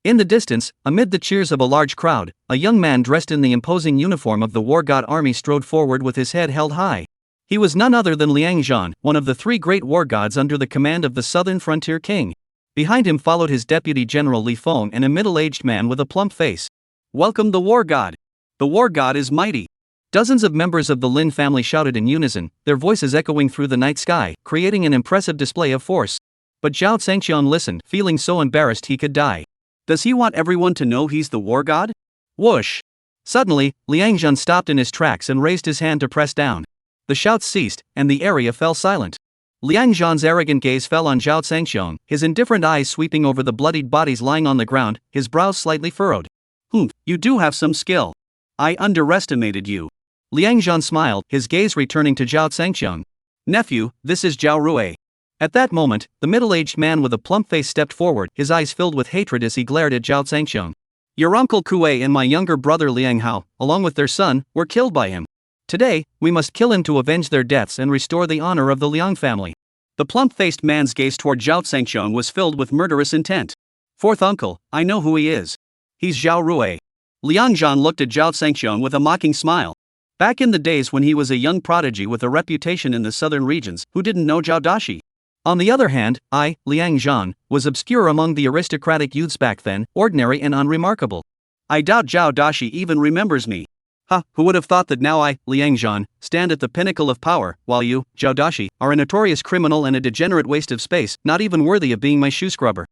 In the distance, amid the cheers of a large crowd, a young man dressed in the imposing uniform of the war god army strode forward with his head held high. He was none other than Liang Zhan, one of the 3 great war gods under the command of the southern frontier king. Behind him followed his deputy general Li Feng and a middle-aged man with a plump face. Welcome the war god. The war god is mighty. Dozens of members of the Lin family shouted in unison, their voices echoing through the night sky, creating an impressive display of force. But Zhao Zhangqiang listened, feeling so embarrassed he could die. Does he want everyone to know he's the war god? Whoosh! Suddenly, Liang Zhan stopped in his tracks and raised his hand to press down. The shouts ceased, and the area fell silent. Liang Zhan's arrogant gaze fell on Zhao Zhangqiang, his indifferent eyes sweeping over the bloodied bodies lying on the ground, his brows slightly furrowed. You do have some skill. I underestimated you. Liang Zhan smiled, his gaze returning to Zhao Zhangqiang. Nephew, this is Zhao Rui. At that moment, the middle-aged man with a plump face stepped forward, his eyes filled with hatred as he glared at Zhao Zhangqiang. Your uncle Kuei and my younger brother Liang Hao, along with their son, were killed by him. Today, we must kill him to avenge their deaths and restore the honor of the Liang family. The plump-faced man's gaze toward Zhao Zhangqiang was filled with murderous intent. Fourth uncle, I know who he is. He's Zhao Rui. Liang Zhan looked at Zhao Zhangqiang with a mocking smile. Back in the days when he was a young prodigy with a reputation in the southern regions, who didn't know Zhao Dashi? On the other hand, I, Liang Zhan, was obscure among the aristocratic youths back then, ordinary and unremarkable. I doubt Zhao Dashi even remembers me. Ha, who would have thought that now I, Liang Zhan, stand at the pinnacle of power, while you, Zhao Dashi, are a notorious criminal and a degenerate waste of space, not even worthy of being my shoe scrubber.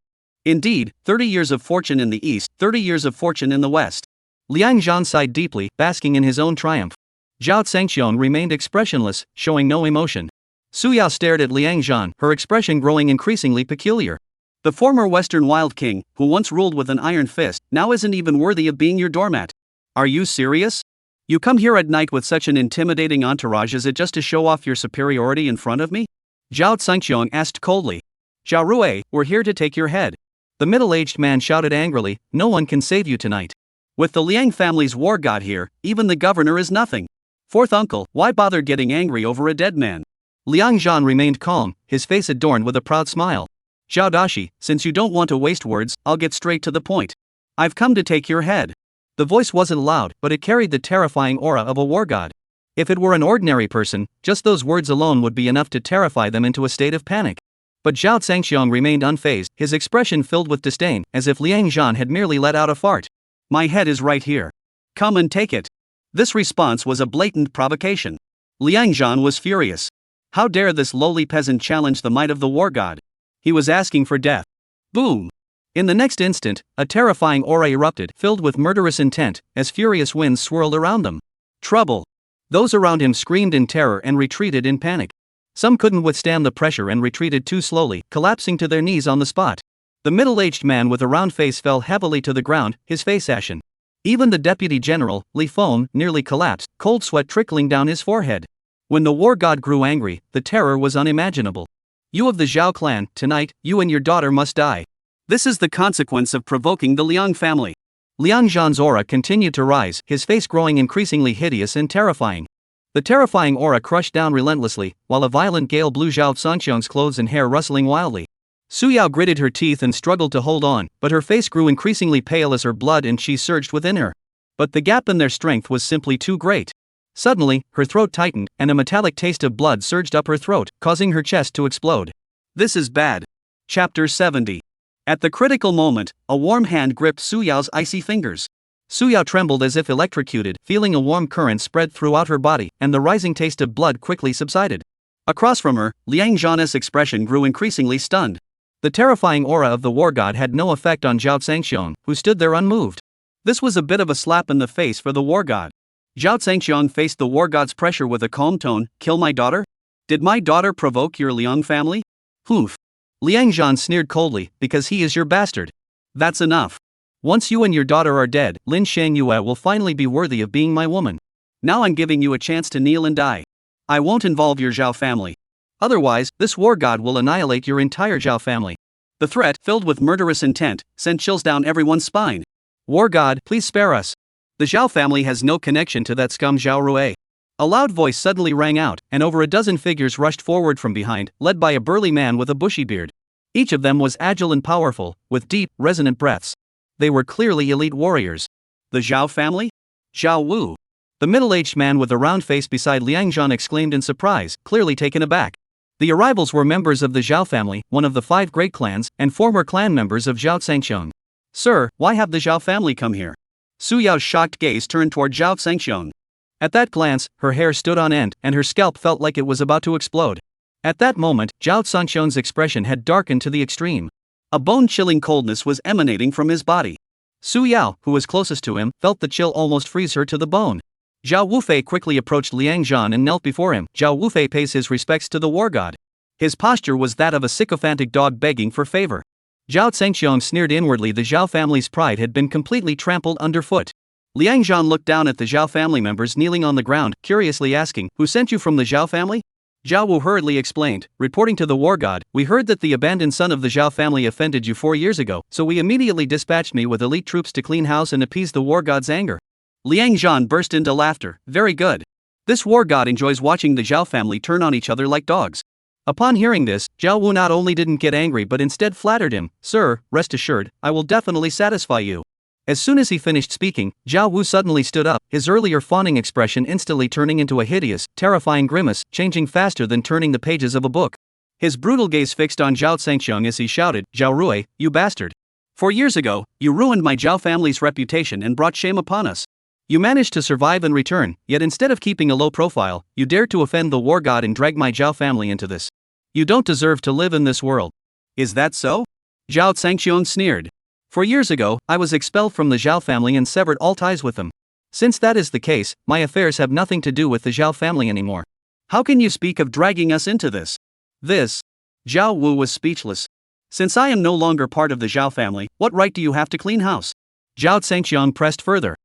Indeed, 30 years of fortune in the east, 30 years of fortune in the west. Liang Zhan sighed deeply, basking in his own triumph. Zhao Zhengxiong remained expressionless, showing no emotion. Su Yao stared at Liang Zhan, her expression growing increasingly peculiar. The former Western Wild King, who once ruled with an iron fist, now isn't even worthy of being your doormat. Are you serious? You come here at night with such an intimidating entourage, is it just to show off your superiority in front of me? Zhao Zhengxiong asked coldly. Zhao Rui, we're here to take your head. The middle-aged man shouted angrily, no one can save you tonight. With the Liang family's war god here, even the governor is nothing. Fourth uncle, why bother getting angry over a dead man? Liang Zhan remained calm, his face adorned with a proud smile. Zhao Dashi, since you don't want to waste words, I'll get straight to the point. I've come to take your head. The voice wasn't loud, but it carried the terrifying aura of a war god. If it were an ordinary person, just those words alone would be enough to terrify them into a state of panic. But Zhao Zhengxiong remained unfazed, his expression filled with disdain, as if Liang Zhan had merely let out a fart. My head is right here. Come and take it. This response was a blatant provocation. Liang Zhan was furious. How dare this lowly peasant challenge the might of the war god? He was asking for death. Boom! In the next instant, a terrifying aura erupted, filled with murderous intent, as furious winds swirled around them. Trouble! Those around him screamed in terror and retreated in panic. Some couldn't withstand the pressure and retreated too slowly, collapsing to their knees on the spot. The middle-aged man with a round face fell heavily to the ground, his face ashen. Even the deputy general, Li Feng, nearly collapsed, cold sweat trickling down his forehead. When the war god grew angry, the terror was unimaginable. You of the Zhao clan, tonight, you and your daughter must die. This is the consequence of provoking the Liang family. Liang Zhan's aura continued to rise, his face growing increasingly hideous and terrifying. The terrifying aura crushed down relentlessly, while a violent gale blew Zhao Zhengxiong's clothes and hair rustling wildly. Su Yao gritted her teeth and struggled to hold on, but her face grew increasingly pale as her blood and chi surged within her. But the gap in their strength was simply too great. Suddenly, her throat tightened, and a metallic taste of blood surged up her throat, causing her chest to explode. This is bad. Chapter 70. At the critical moment, a warm hand gripped Su Yao's icy fingers. Su Yao trembled as if electrocuted, feeling a warm current spread throughout her body, and the rising taste of blood quickly subsided. Across from her, Liang Zhan's expression grew increasingly stunned. The terrifying aura of the war god had no effect on Zhao Zhengxiong, who stood there unmoved. This was a bit of a slap in the face for the war god. Zhao Zhengxiong faced the war god's pressure with a calm tone. Kill my daughter? Did my daughter provoke your Liang family? Hoof. Liang Zhan sneered coldly, because he is your bastard. That's enough. Once you and your daughter are dead, Lin Shangyue will finally be worthy of being my woman. Now I'm giving you a chance to kneel and die. I won't involve your Zhao family. Otherwise, this war god will annihilate your entire Zhao family. The threat, filled with murderous intent, sent chills down everyone's spine. War god, please spare us. The Zhao family has no connection to that scum Zhao Rui. A loud voice suddenly rang out, and over a dozen figures rushed forward from behind, led by a burly man with a bushy beard. Each of them was agile and powerful, with deep, resonant breaths. They were clearly elite warriors. The Zhao family? Zhao Wu. The middle-aged man with the round face beside Liang Zhan exclaimed in surprise, clearly taken aback. The arrivals were members of the Zhao family, one of the 5 great clans, and former clan members of Zhao Zhengxiong. Sir, why have the Zhao family come here? Su Yao's shocked gaze turned toward Zhao Zhengxiong. At that glance, her hair stood on end, and her scalp felt like it was about to explode. At that moment, Zhao Zhengxiong's expression had darkened to the extreme. A bone-chilling coldness was emanating from his body. Su Yao, who was closest to him, felt the chill almost freeze her to the bone. Zhao Wufei quickly approached Liang Zhan and knelt before him. Zhao Wufei pays his respects to the war god. His posture was that of a sycophantic dog begging for favor. Zhao Zhengxiong sneered inwardly. The Zhao family's pride had been completely trampled underfoot. Liang Zhan looked down at the Zhao family members kneeling on the ground, curiously asking, "Who sent you from the Zhao family?" Zhao Wu hurriedly explained, reporting to the war god, "We heard that the abandoned son of the Zhao family offended you 4 years ago, so we immediately dispatched me with elite troops to clean house and appease the war god's anger." Liang Zhan burst into laughter. Very good. This war god enjoys watching the Zhao family turn on each other like dogs. Upon hearing this, Zhao Wu not only didn't get angry but instead flattered him. "Sir, rest assured, I will definitely satisfy you." As soon as he finished speaking, Zhao Wu suddenly stood up, his earlier fawning expression instantly turning into a hideous, terrifying grimace, changing faster than turning the pages of a book. His brutal gaze fixed on Zhao Zhengxiong as he shouted, "Zhao Rui, you bastard! 4 years ago, you ruined my Zhao family's reputation and brought shame upon us. You managed to survive and return, yet instead of keeping a low profile, you dared to offend the war god and drag my Zhao family into this. You don't deserve to live in this world. Is that so? Zhao Zhangqiong sneered. For years ago, I was expelled from the Zhao family and severed all ties with them. Since that is the case, my affairs have nothing to do with the Zhao family anymore. How can you speak of dragging us into this? Zhao Wu was speechless. Since I am no longer part of the Zhao family, what right do you have to clean house? Zhao Zhangqiong pressed further.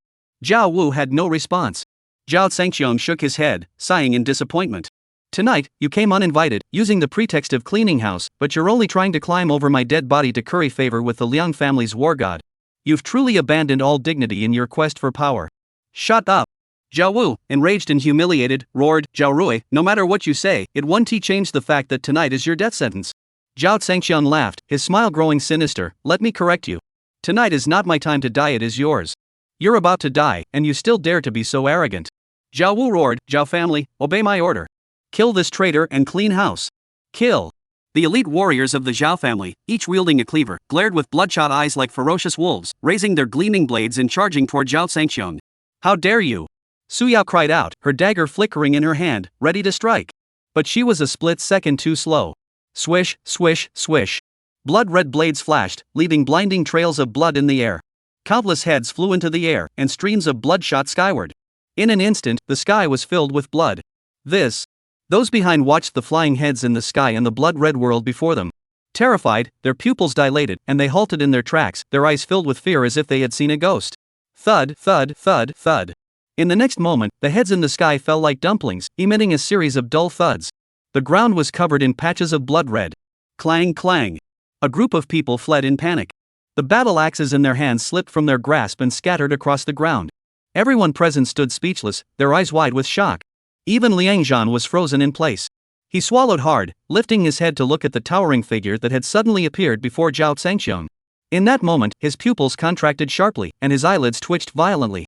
Zhao Wu had no response. Zhao Zhangqiong shook his head, sighing in disappointment. Tonight, you came uninvited, using the pretext of cleaning house, but you're only trying to climb over my dead body to curry favor with the Liang family's war god. You've truly abandoned all dignity in your quest for power. Shut up! Zhao Wu, enraged and humiliated, roared, Zhao Rui, no matter what you say, it won't change the fact that tonight is your death sentence. Zhao Zhangqiong laughed, his smile growing sinister. Let me correct you. Tonight is not my time to die, it is yours. You're about to die, and you still dare to be so arrogant. Zhao Wu roared, Zhao family, obey my order. Kill this traitor and clean house. Kill. The elite warriors of the Zhao family, each wielding a cleaver, glared with bloodshot eyes like ferocious wolves, raising their gleaming blades and charging toward Zhao Zhangqiong. How dare you! Su Yao cried out, her dagger flickering in her hand, ready to strike. But she was a split second too slow. Swish, swish, swish. Blood-red blades flashed, leaving blinding trails of blood in the air. Countless heads flew into the air, and streams of blood shot skyward. In an instant, the sky was filled with blood. Those behind watched the flying heads in the sky and the blood-red world before them. Terrified, their pupils dilated, and they halted in their tracks, their eyes filled with fear as if they had seen a ghost. Thud, thud, thud, thud. In the next moment, the heads in the sky fell like dumplings, emitting a series of dull thuds. The ground was covered in patches of blood red. Clang, clang. A group of people fled in panic. The battle axes in their hands slipped from their grasp and scattered across the ground. Everyone present stood speechless, their eyes wide with shock. Even Liang Zhan was frozen in place. He swallowed hard, lifting his head to look at the towering figure that had suddenly appeared before Zhao Zhangqiong. In that moment, his pupils contracted sharply, and his eyelids twitched violently.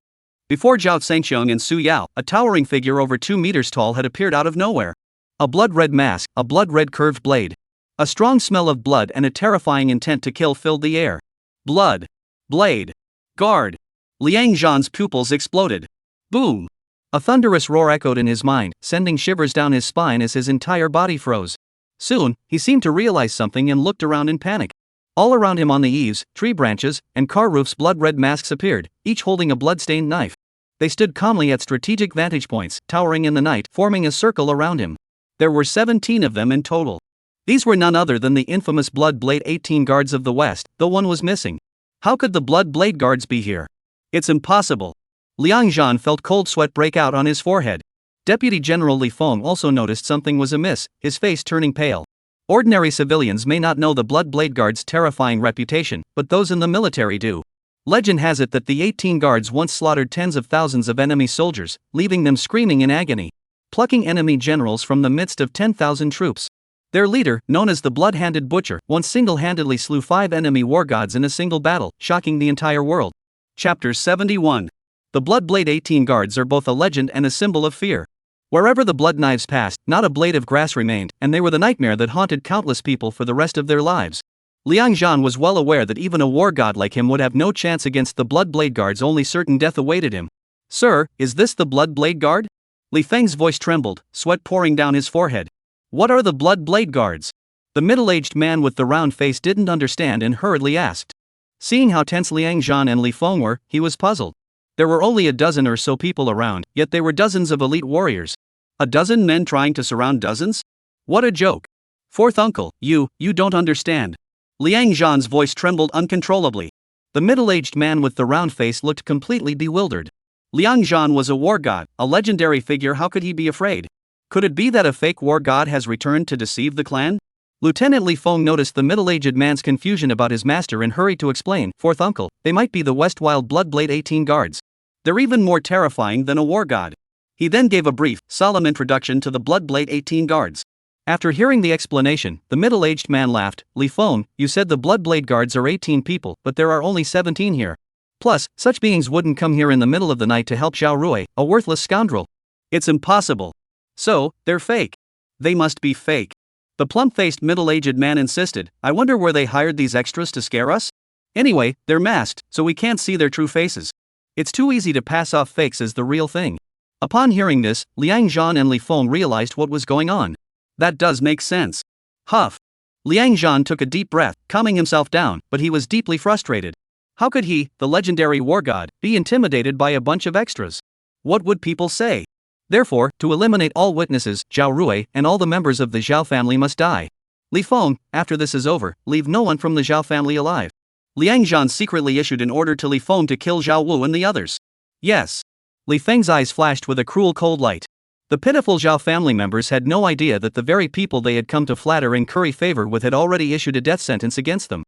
Before Zhao Zhangqiong and Su Yao, a towering figure over 2 meters tall had appeared out of nowhere. A blood-red mask, a blood-red curved blade. A strong smell of blood and a terrifying intent to kill filled the air. Blood. Blade. Guard. Liang Zhan's pupils exploded. Boom. A thunderous roar echoed in his mind, sending shivers down his spine as his entire body froze. Soon, he seemed to realize something and looked around in panic. All around him on the eaves, tree branches, and car roofs blood-red masks appeared, each holding a blood-stained knife. They stood calmly at strategic vantage points, towering in the night, forming a circle around him. There were 17 of them in total. These were none other than the infamous Blood Blade 18 guards of the West, though one was missing. How could the Blood Blade guards be here? It's impossible. Liang Zhan felt cold sweat break out on his forehead. Deputy General Li Feng also noticed something was amiss, his face turning pale. Ordinary civilians may not know the Blood Blade Guard's terrifying reputation, but those in the military do. Legend has it that the 18 guards once slaughtered tens of thousands of enemy soldiers, leaving them screaming in agony. Plucking enemy generals from the midst of 10,000 troops. Their leader, known as the Blood-Handed Butcher, once single-handedly slew 5 enemy war gods in a single battle, shocking the entire world. Chapter 71. The Blood Blade 18 guards are both a legend and a symbol of fear. Wherever the blood knives passed, not a blade of grass remained, and they were the nightmare that haunted countless people for the rest of their lives. Liang Zhan was well aware that even a war god like him would have no chance against the Blood Blade guards, only certain death awaited him. Sir, is this the Blood Blade guard? Li Feng's voice trembled, sweat pouring down his forehead. What are the Blood Blade guards? The middle-aged man with the round face didn't understand and hurriedly asked. Seeing how tense Liang Zhan and Li Feng were, he was puzzled. There were only a dozen or so people around, yet they were dozens of elite warriors. A dozen men trying to surround dozens? What a joke. Fourth uncle, you don't understand. Liang Zhan's voice trembled uncontrollably. The middle-aged man with the round face looked completely bewildered. Liang Zhan was a war god, a legendary figure. How could he be afraid? Could it be that a fake war god has returned to deceive the clan? Lieutenant Li Feng noticed the middle-aged man's confusion about his master and hurried to explain. Fourth uncle, they might be the Westwild Blood Blade 18 guards. They're even more terrifying than a war god. He then gave a brief, solemn introduction to the Blood Blade 18 guards. After hearing the explanation, the middle-aged man laughed. Li Feng, you said the Blood Blade guards are 18 people, but there are only 17 here. Plus, such beings wouldn't come here in the middle of the night to help Zhao Rui, a worthless scoundrel. It's impossible. So, they're fake. They must be fake. The plump-faced middle-aged man insisted. I wonder where they hired these extras to scare us? Anyway, they're masked, so we can't see their true faces. It's too easy to pass off fakes as the real thing. Upon hearing this, Liang Zhan and Li Feng realized what was going on. That does make sense. Huff. Liang Zhan took a deep breath, calming himself down, but he was deeply frustrated. How could he, the legendary war god, be intimidated by a bunch of extras? What would people say? Therefore, to eliminate all witnesses, Zhao Rui and all the members of the Zhao family must die. Li Feng, after this is over, leave no one from the Zhao family alive. Liang Zhan secretly issued an order to Li Feng to kill Zhao Wu and the others. Yes. Li Feng's eyes flashed with a cruel cold light. The pitiful Zhao family members had no idea that the very people they had come to flatter and curry favor with had already issued a death sentence against them.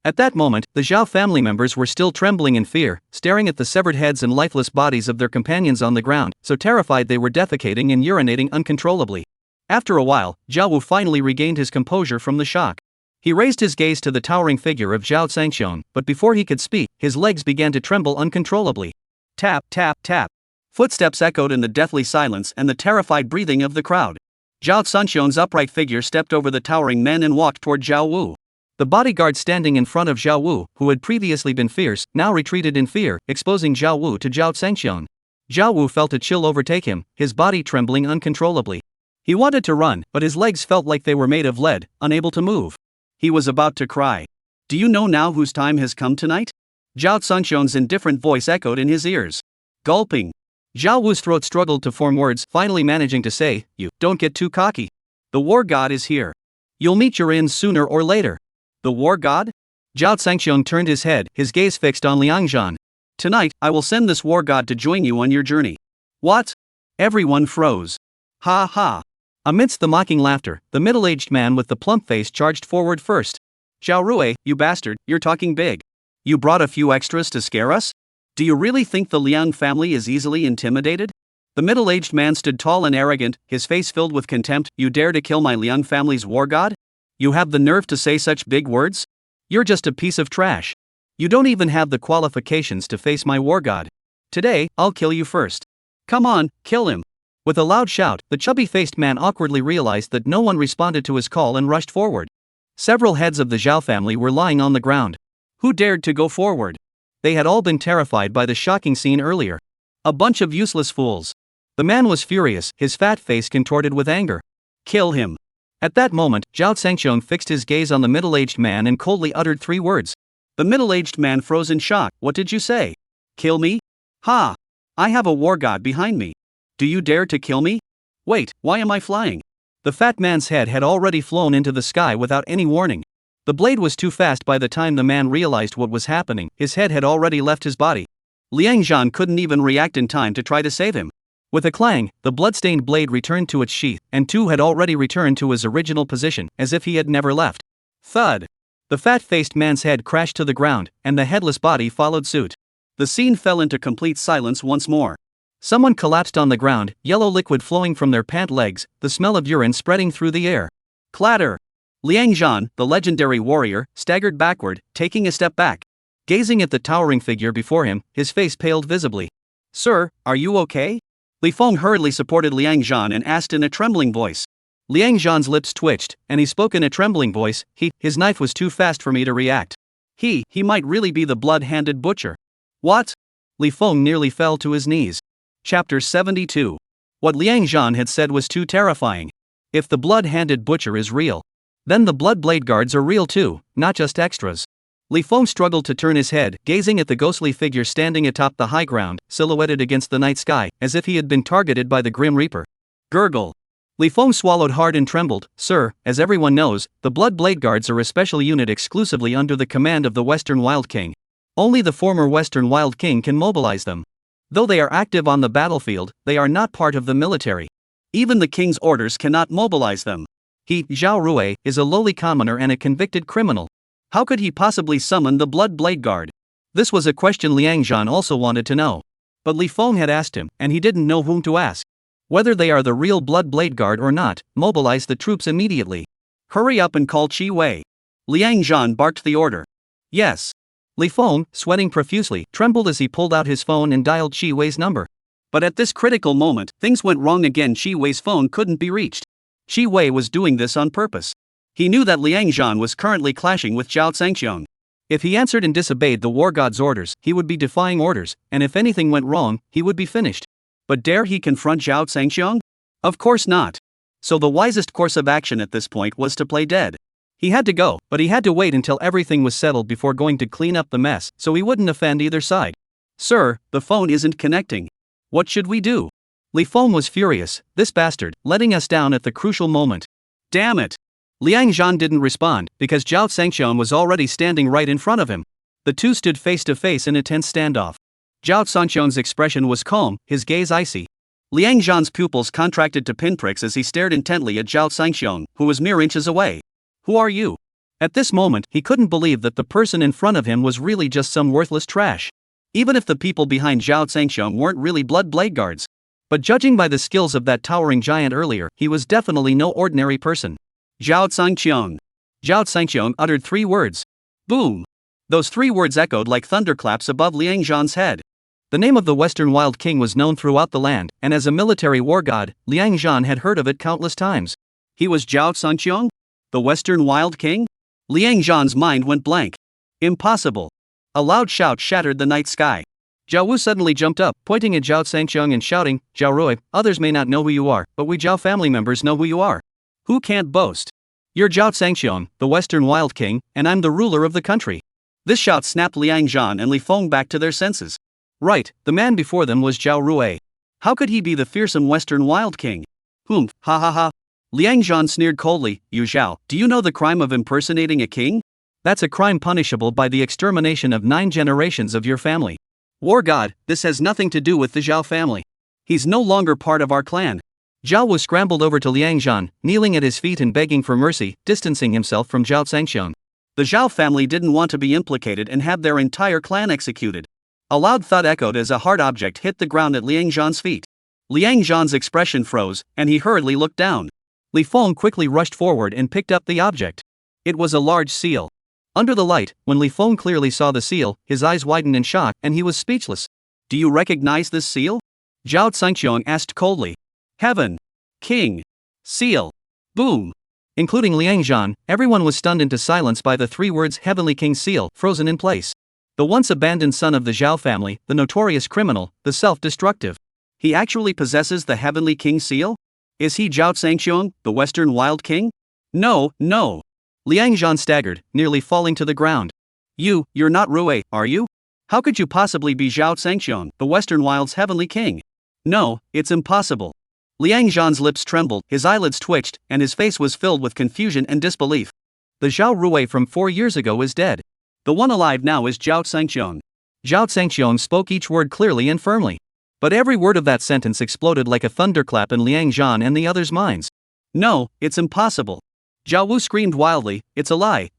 At that moment, the Zhao family members were still trembling in fear, staring at the severed heads and lifeless bodies of their companions on the ground, so terrified they were defecating and urinating uncontrollably. After a while, Zhao Wu finally regained his composure from the shock. He raised his gaze to the towering figure of Zhao Zhangxiong, but before he could speak, his legs began to tremble uncontrollably. Tap, tap, tap. Footsteps echoed in the deathly silence and the terrified breathing of the crowd. Zhao Zhangxiong's upright figure stepped over the towering men and walked toward Zhao Wu. The bodyguard standing in front of Zhao Wu, who had previously been fierce, now retreated in fear, exposing Zhao Wu to Zhao Zhangxiong. Zhao Wu felt a chill overtake him, his body trembling uncontrollably. He wanted to run, but his legs felt like they were made of lead, unable to move. He was about to cry. Do you know now whose time has come tonight? Zhao Zhangxiong's indifferent voice echoed in his ears. Gulping. Zhao Wu's throat struggled to form words, finally managing to say, "You, don't get too cocky. The war god is here. You'll meet your end sooner or later." The war god? Zhao Zhangxiong turned his head, his gaze fixed on Liang Zhan. Tonight, I will send this war god to join you on your journey. What? Everyone froze. Ha ha. Amidst the mocking laughter, the middle-aged man with the plump face charged forward first. Zhao Rui, you bastard, you're talking big. You brought a few extras to scare us? Do you really think the Liang family is easily intimidated? The middle-aged man stood tall and arrogant, his face filled with contempt. You dare to kill my Liang family's war god? You have the nerve to say such big words? You're just a piece of trash. You don't even have the qualifications to face my war god. Today, I'll kill you first. Come on, kill him. With a loud shout, the chubby-faced man awkwardly realized that no one responded to his call and rushed forward. Several heads of the Zhao family were lying on the ground. Who dared to go forward? They had all been terrified by the shocking scene earlier. A bunch of useless fools. The man was furious, his fat face contorted with anger. Kill him. At that moment, Zhao Zhangxiong fixed his gaze on the middle-aged man and coldly uttered 3 words. The middle-aged man froze in shock. What did you say? Kill me? Ha! I have a war god behind me. Do you dare to kill me? Wait, why am I flying? The fat man's head had already flown into the sky without any warning. The blade was too fast. By the time the man realized what was happening, his head had already left his body. Liang Zhan couldn't even react in time to try to save him. With a clang, the blood-stained blade returned to its sheath, and Tu had already returned to his original position, as if he had never left. Thud! The fat-faced man's head crashed to the ground, and the headless body followed suit. The scene fell into complete silence once more. Someone collapsed on the ground, yellow liquid flowing from their pant legs, the smell of urine spreading through the air. Clatter! Liang Zhan, the legendary warrior, staggered backward, taking a step back. Gazing at the towering figure before him, his face paled visibly. Sir, are you okay? Li Feng hurriedly supported Liang Zhan and asked in a trembling voice. Liang Zhan's lips twitched, and he spoke in a trembling voice. His knife was too fast for me to react. He might really be the blood-handed butcher. What? Li Feng nearly fell to his knees. Chapter 72. What Liang Zhan had said was too terrifying. If the blood-handed butcher is real, then the blood blade guards are real too, not just extras. Li Feng struggled to turn his head, gazing at the ghostly figure standing atop the high ground, silhouetted against the night sky, as if he had been targeted by the Grim Reaper. Gurgle. Li Feng swallowed hard and trembled. Sir, as everyone knows, the Blood Blade Guards are a special unit exclusively under the command of the Western Wild King. Only the former Western Wild King can mobilize them. Though they are active on the battlefield, they are not part of the military. Even the king's orders cannot mobilize them. He, Zhao Rui, is a lowly commoner and a convicted criminal. How could he possibly summon the Blood Blade Guard? This was a question Liang Zhan also wanted to know. But Li Feng had asked him, and he didn't know whom to ask. Whether they are the real Blood Blade Guard or not, mobilize the troops immediately. Hurry up and call Qi Wei. Liang Zhan barked the order. Yes. Li Feng, sweating profusely, trembled as he pulled out his phone and dialed Qi Wei's number. But at this critical moment, things went wrong again. Qi Wei's phone couldn't be reached. Qi Wei was doing this on purpose. He knew that Liang Zhan was currently clashing with Zhao Zhangxiong. If he answered and disobeyed the war god's orders, he would be defying orders, and if anything went wrong, he would be finished. But dare he confront Zhao Zhangxiong? Of course not. So the wisest course of action at this point was to play dead. He had to go, but he had to wait until everything was settled before going to clean up the mess, so he wouldn't offend either side. Sir, the phone isn't connecting. What should we do? Li Feng was furious, this bastard, letting us down at the crucial moment. Damn it! Liang Zhan didn't respond, because Zhao Zhangxiong was already standing right in front of him. The two stood face to face in a tense standoff. Zhao Zhangxiong's expression was calm, his gaze icy. Liang Zhan's pupils contracted to pinpricks as he stared intently at Zhao Zhangxiong, who was mere inches away. Who are you? At this moment, he couldn't believe that the person in front of him was really just some worthless trash. Even if the people behind Zhao Zhangxiong weren't really blood blade guards. But judging by the skills of that towering giant earlier, he was definitely no ordinary person. Zhao Zhangxiong. Zhao Zhangxiong uttered 3 words. Boom! Those 3 words echoed like thunderclaps above Liang Zhan's head. The name of the Western Wild King was known throughout the land, and as a military war god, Liang Zhan had heard of it countless times. He was Zhao Zhangxiong? The Western Wild King? Liang Zhan's mind went blank. Impossible. A loud shout shattered the night sky. Zhao Wu suddenly jumped up, pointing at Zhao Zhangxiong and shouting, Zhao Rui, others may not know who you are, but we Zhao family members know who you are. Who can't boast? You're Zhao Zhangxiong, the Western Wild King, and I'm the ruler of the country. This shout snapped Liang Zhan and Li Feng back to their senses. Right, the man before them was Zhao Rui. How could he be the fearsome Western Wild King? Ha ha ha. Liang Zhan sneered coldly, You Zhao, do you know the crime of impersonating a king? That's a crime punishable by the extermination of 9 generations of your family. War god, this has nothing to do with the Zhao family. He's no longer part of our clan. Zhao Wu scrambled over to Liang Zhan, kneeling at his feet and begging for mercy, distancing himself from Zhao Zhangxiong. The Zhao family didn't want to be implicated and have their entire clan executed. A loud thud echoed as a hard object hit the ground at Liang Zhan's feet. Liang Zhan's expression froze, and he hurriedly looked down. Li Feng quickly rushed forward and picked up the object. It was a large seal. Under the light, when Li Feng clearly saw the seal, his eyes widened in shock, and he was speechless. Do you recognize this seal? Zhao Zhangxiong asked coldly. Heaven. King. Seal. Boom. Including Liang Zhan, everyone was stunned into silence by the 3 words Heavenly King seal, frozen in place. The once abandoned son of the Zhao family, the notorious criminal, the self-destructive. He actually possesses the Heavenly King seal? Is he Zhao Zhangxiong, the Western Wild King? No. Liang Zhan staggered, nearly falling to the ground. You're not Rui, are you? How could you possibly be Zhao Zhangxiong, the Western Wild's Heavenly King? No, it's impossible. Liang Zhan's lips trembled, his eyelids twitched, and his face was filled with confusion and disbelief. The Zhao Rui from 4 years ago is dead. The one alive now is Zhao Zhangxiong. Zhao Zhangxiong spoke each word clearly and firmly. But every word of that sentence exploded like a thunderclap in Liang Zhan and the others' minds. No, it's impossible. Zhao Wu screamed wildly, It's a lie,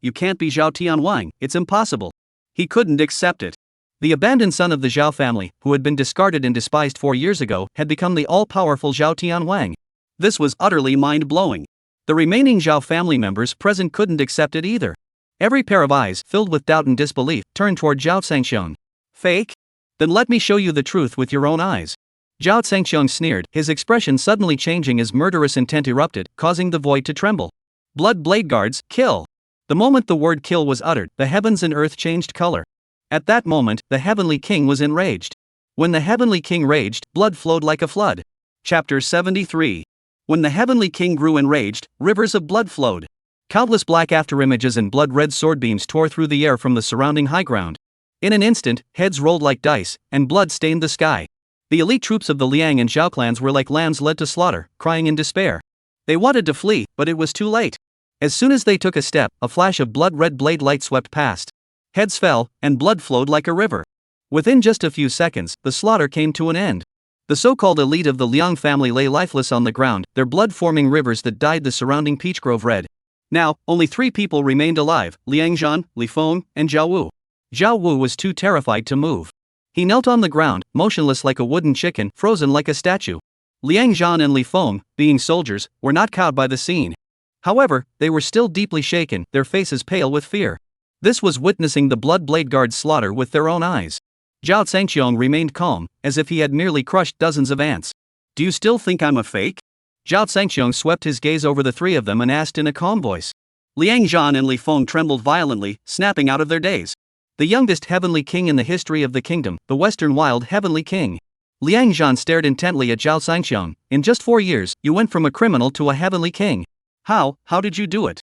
you can't be Zhao Tianwang, it's impossible. He couldn't accept it. The abandoned son of the Zhao family, who had been discarded and despised 4 years ago, had become the all-powerful Zhao Tianwang. This was utterly mind-blowing. The remaining Zhao family members present couldn't accept it either. Every pair of eyes, filled with doubt and disbelief, turned toward Zhao Zhangxiong. Fake? Then let me show you the truth with your own eyes. Zhao Zhangxiong sneered, his expression suddenly changing as murderous intent erupted, causing the void to tremble. Blood blade guards, kill! The moment the word kill was uttered, the heavens and earth changed color. At that moment, the Heavenly King was enraged. When the Heavenly King raged, blood flowed like a flood. Chapter 73. When the Heavenly King grew enraged, rivers of blood flowed. Countless black afterimages and blood-red swordbeams tore through the air from the surrounding high ground. In an instant, heads rolled like dice, and blood stained the sky. The elite troops of the Liang and Zhao clans were like lambs led to slaughter, crying in despair. They wanted to flee, but it was too late. As soon as they took a step, a flash of blood-red blade light swept past. Heads fell, and blood flowed like a river. Within just a few seconds, the slaughter came to an end. The so-called elite of the Liang family lay lifeless on the ground, their blood forming rivers that dyed the surrounding peach grove red. Now, only 3 people remained alive, Liang Zhan, Li Feng, and Zhao Wu. Zhao Wu was too terrified to move. He knelt on the ground, motionless like a wooden chicken, frozen like a statue. Liang Zhan and Li Feng, being soldiers, were not cowed by the scene. However, they were still deeply shaken, their faces pale with fear. This was witnessing the blood blade guards slaughter with their own eyes. Zhao Zhangxiong remained calm, as if he had merely crushed dozens of ants. Do you still think I'm a fake? Zhao Zhangxiong swept his gaze over the 3 of them and asked in a calm voice. Liang Zhan and Li Feng trembled violently, snapping out of their daze. The youngest heavenly king in the history of the kingdom, the Western Wild Heavenly King. Liang Zhan stared intently at Zhao Sangxiong. In just 4 years, you went from a criminal to a heavenly king. How did you do it?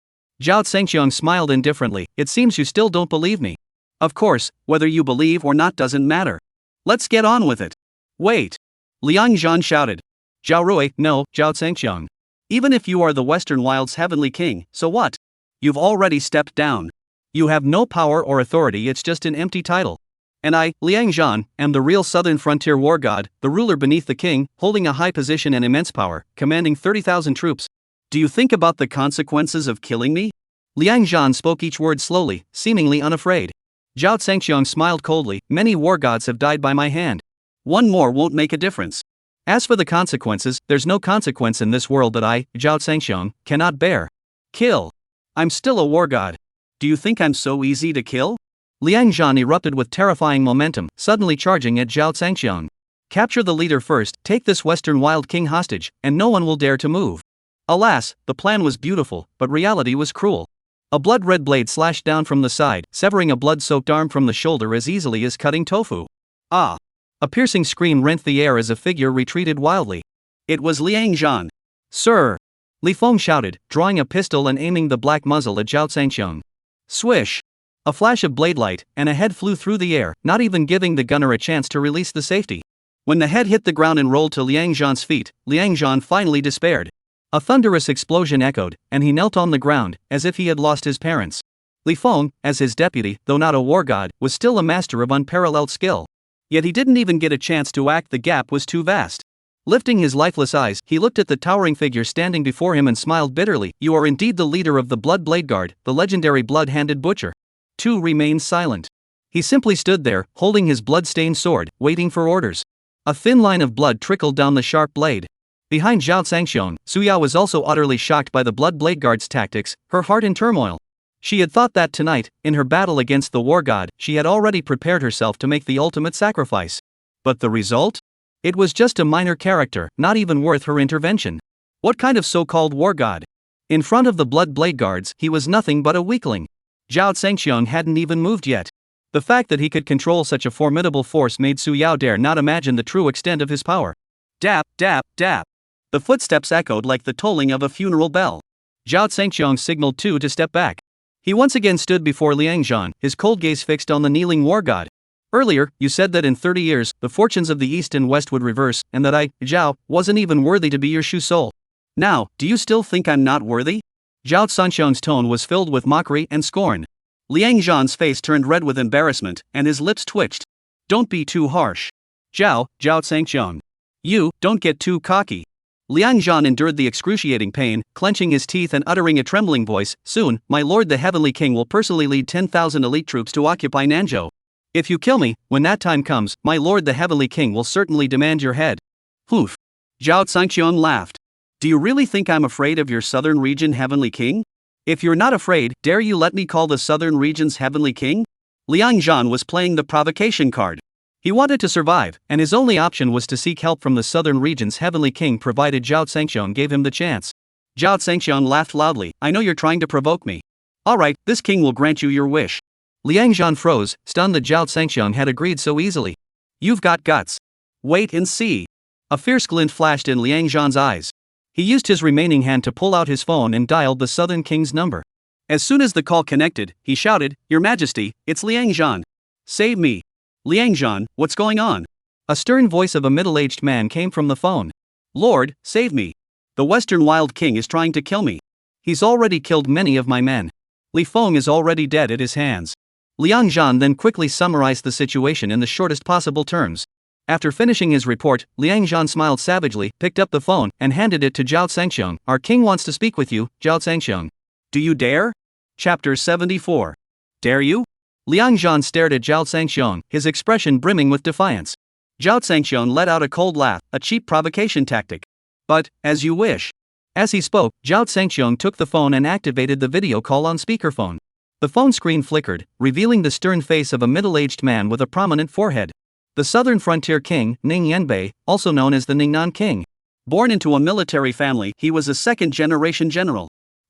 Zhao Sangxiong smiled indifferently. It seems you still don't believe me. Of course, whether you believe or not doesn't matter. Let's get on with it. Wait. Liang Zhan shouted. Zhao Rui, no, Zhao Sangxiong. Even if you are the Western Wild's heavenly king, so what? You've already stepped down. You have no power or authority, it's just an empty title. And I, Liang Zhan, am the real Southern Frontier War God, the ruler beneath the king, holding a high position and immense power, commanding 30,000 troops. Do you think about the consequences of killing me? Liang Zhan spoke each word slowly, seemingly unafraid. Zhao Sangxiong smiled coldly. Many war gods have died by my hand. One more won't make a difference. As for the consequences, there's no consequence in this world that I, Zhao Sangxiong, cannot bear. Kill. I'm still a war god. Do you think I'm so easy to kill? Liang Zhan erupted with terrifying momentum, suddenly charging at Zhao Sangxiong. Capture the leader first, take this Western Wild King hostage, and no one will dare to move. Alas, the plan was beautiful, but reality was cruel. A blood-red blade slashed down from the side, severing a blood-soaked arm from the shoulder as easily as cutting tofu. Ah! A piercing scream rent the air as a figure retreated wildly. It was Liang Zhan. Sir! Li Feng shouted, drawing a pistol and aiming the black muzzle at Zhao Sangxiong. Swish! A flash of blade light, and a head flew through the air, not even giving the gunner a chance to release the safety. When the head hit the ground and rolled to Liang Zhan's feet, Liang Zhan finally despaired. A thunderous explosion echoed, and he knelt on the ground, as if he had lost his parents. Li Feng, as his deputy, though not a war god, was still a master of unparalleled skill. Yet he didn't even get a chance to act, the gap was too vast. Lifting his lifeless eyes, he looked at the towering figure standing before him and smiled bitterly. You are indeed the leader of the Blood Blade Guard, the legendary blood-handed butcher. Tu remained silent. He simply stood there, holding his blood-stained sword, waiting for orders. A thin line of blood trickled down the sharp blade. Behind Zhao Sangxiong, Suya was also utterly shocked by the Blood Blade Guard's tactics, her heart in turmoil. She had thought that tonight, in her battle against the war god, she had already prepared herself to make the ultimate sacrifice. But the result? It was just a minor character, not even worth her intervention. What kind of so-called war god? In front of the Blood Blade Guards, he was nothing but a weakling. Zhao Sangxiong hadn't even moved yet. The fact that he could control such a formidable force made Su Yao dare not imagine the true extent of his power. Dap, dap, dap. The footsteps echoed like the tolling of a funeral bell. Zhao Sangxiong signaled Tu to step back. He once again stood before Liang Zhan, his cold gaze fixed on the kneeling war god. Earlier, you said that in 30 years, the fortunes of the East and West would reverse, and that I, Zhao, wasn't even worthy to be your Shu soul. Now, do you still think I'm not worthy? Zhao Sangxiong's tone was filled with mockery and scorn. Liang Zhan's face turned red with embarrassment, and his lips twitched. Don't be too harsh. Zhao Sangxiong. You, don't get too cocky. Liang Zhan endured the excruciating pain, clenching his teeth and uttering a trembling voice. Soon, my lord the Heavenly King will personally lead 10,000 elite troops to occupy Nanzhou. If you kill me, when that time comes, my lord the Heavenly King will certainly demand your head. Poof. Zhao Sangxiong laughed. Do you really think I'm afraid of your southern region Heavenly King? If you're not afraid, dare you let me call the southern region's Heavenly King? Liang Zhan was playing the provocation card. He wanted to survive, and his only option was to seek help from the southern region's Heavenly King provided Zhao Sangxiong gave him the chance. Zhao Sangxiong laughed loudly. I know you're trying to provoke me. Alright, this king will grant you your wish. Liang Zhan froze, stunned that Zhao Sangxiong had agreed so easily. You've got guts. Wait and see. A fierce glint flashed in Liang Zhan's eyes. He used his remaining hand to pull out his phone and dialed the southern king's number. As soon as the call connected, he shouted, Your Majesty, it's Liang Zhan. Save me. Liang Zhan, what's going on? A stern voice of a middle-aged man came from the phone. Lord, save me. The Western Wild King is trying to kill me. He's already killed many of my men. Li Feng is already dead at his hands. Liang Zhan then quickly summarized the situation in the shortest possible terms. After finishing his report, Liang Zhan smiled savagely, picked up the phone, and handed it to Zhao Sangxiong. Our king wants to speak with you, Zhao Sangxiong. Do you dare? Chapter 74. Dare you? Liang Zhan stared at Zhao Sangxiong, his expression brimming with defiance. Zhao Sangxiong let out a cold laugh, a cheap provocation tactic. But, as you wish. As he spoke, Zhao Sangxiong took the phone and activated the video call on speakerphone. The phone screen flickered, revealing the stern face of a middle-aged man with a prominent forehead. The southern frontier king, Ning Yanbei, also known as the Ningnan King. Born into a military family, he was a second-generation general.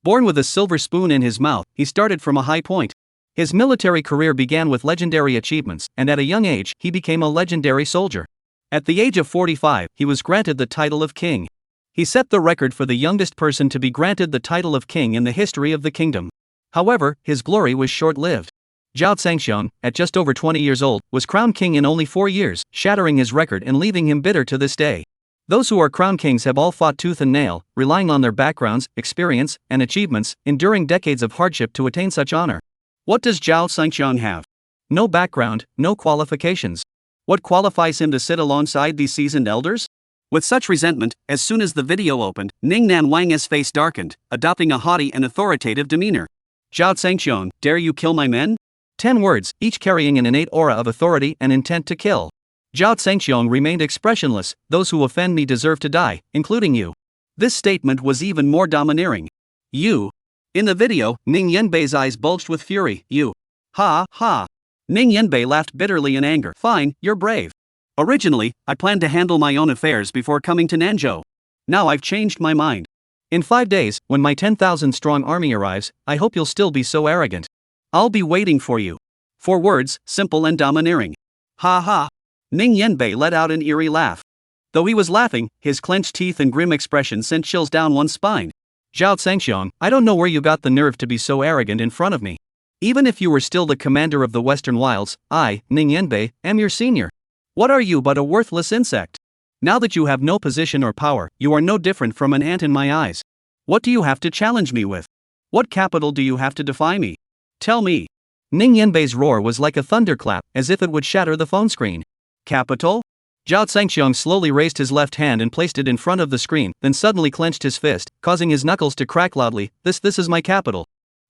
Born with a silver spoon in his mouth, he started from a high point. His military career began with legendary achievements, and at a young age, he became a legendary soldier. At the age of 45, he was granted the title of king. He set the record for the youngest person to be granted the title of king in the history of the kingdom. However, his glory was short-lived. Zhao Zhangxiong, at just over 20 years old, was crowned king in only 4 years, shattering his record and leaving him bitter to this day. Those who are crowned kings have all fought tooth and nail, relying on their backgrounds, experience, and achievements, enduring decades of hardship to attain such honor. What does Zhao Zhangxiong have? No background, no qualifications. What qualifies him to sit alongside these seasoned elders? With such resentment, as soon as the video opened, Ning Nanwang's face darkened, adopting a haughty and authoritative demeanor. Zhao Zhangxiong, dare you kill my men? 10 words, each carrying an innate aura of authority and intent to kill. Zhao Zhangxiong remained expressionless. Those who offend me deserve to die, including you. This statement was even more domineering. You. In the video, Ning Yanbei's eyes bulged with fury. You. Ha, ha. Ning Yanbei laughed bitterly in anger. Fine, you're brave. Originally, I planned to handle my own affairs before coming to Nanzhou. Now I've changed my mind. In 5 days, when my 10,000-strong army arrives, I hope you'll still be so arrogant. I'll be waiting for you. 4 words, simple and domineering. Ha ha. Ning Yanbei let out an eerie laugh. Though he was laughing, his clenched teeth and grim expression sent chills down one's spine. Zhao Zhangxiong, I don't know where you got the nerve to be so arrogant in front of me. Even if you were still the commander of the Western Wilds, I, Ning Yanbei, am your senior. What are you but a worthless insect? Now that you have no position or power, you are no different from an ant in my eyes. What do you have to challenge me with? What capital do you have to defy me? Tell me. Ning Yanbei's roar was like a thunderclap, as if it would shatter the phone screen. Capital? Zhao Zhangxiong slowly raised his left hand and placed it in front of the screen, then suddenly clenched his fist, causing his knuckles to crack loudly. This is my capital.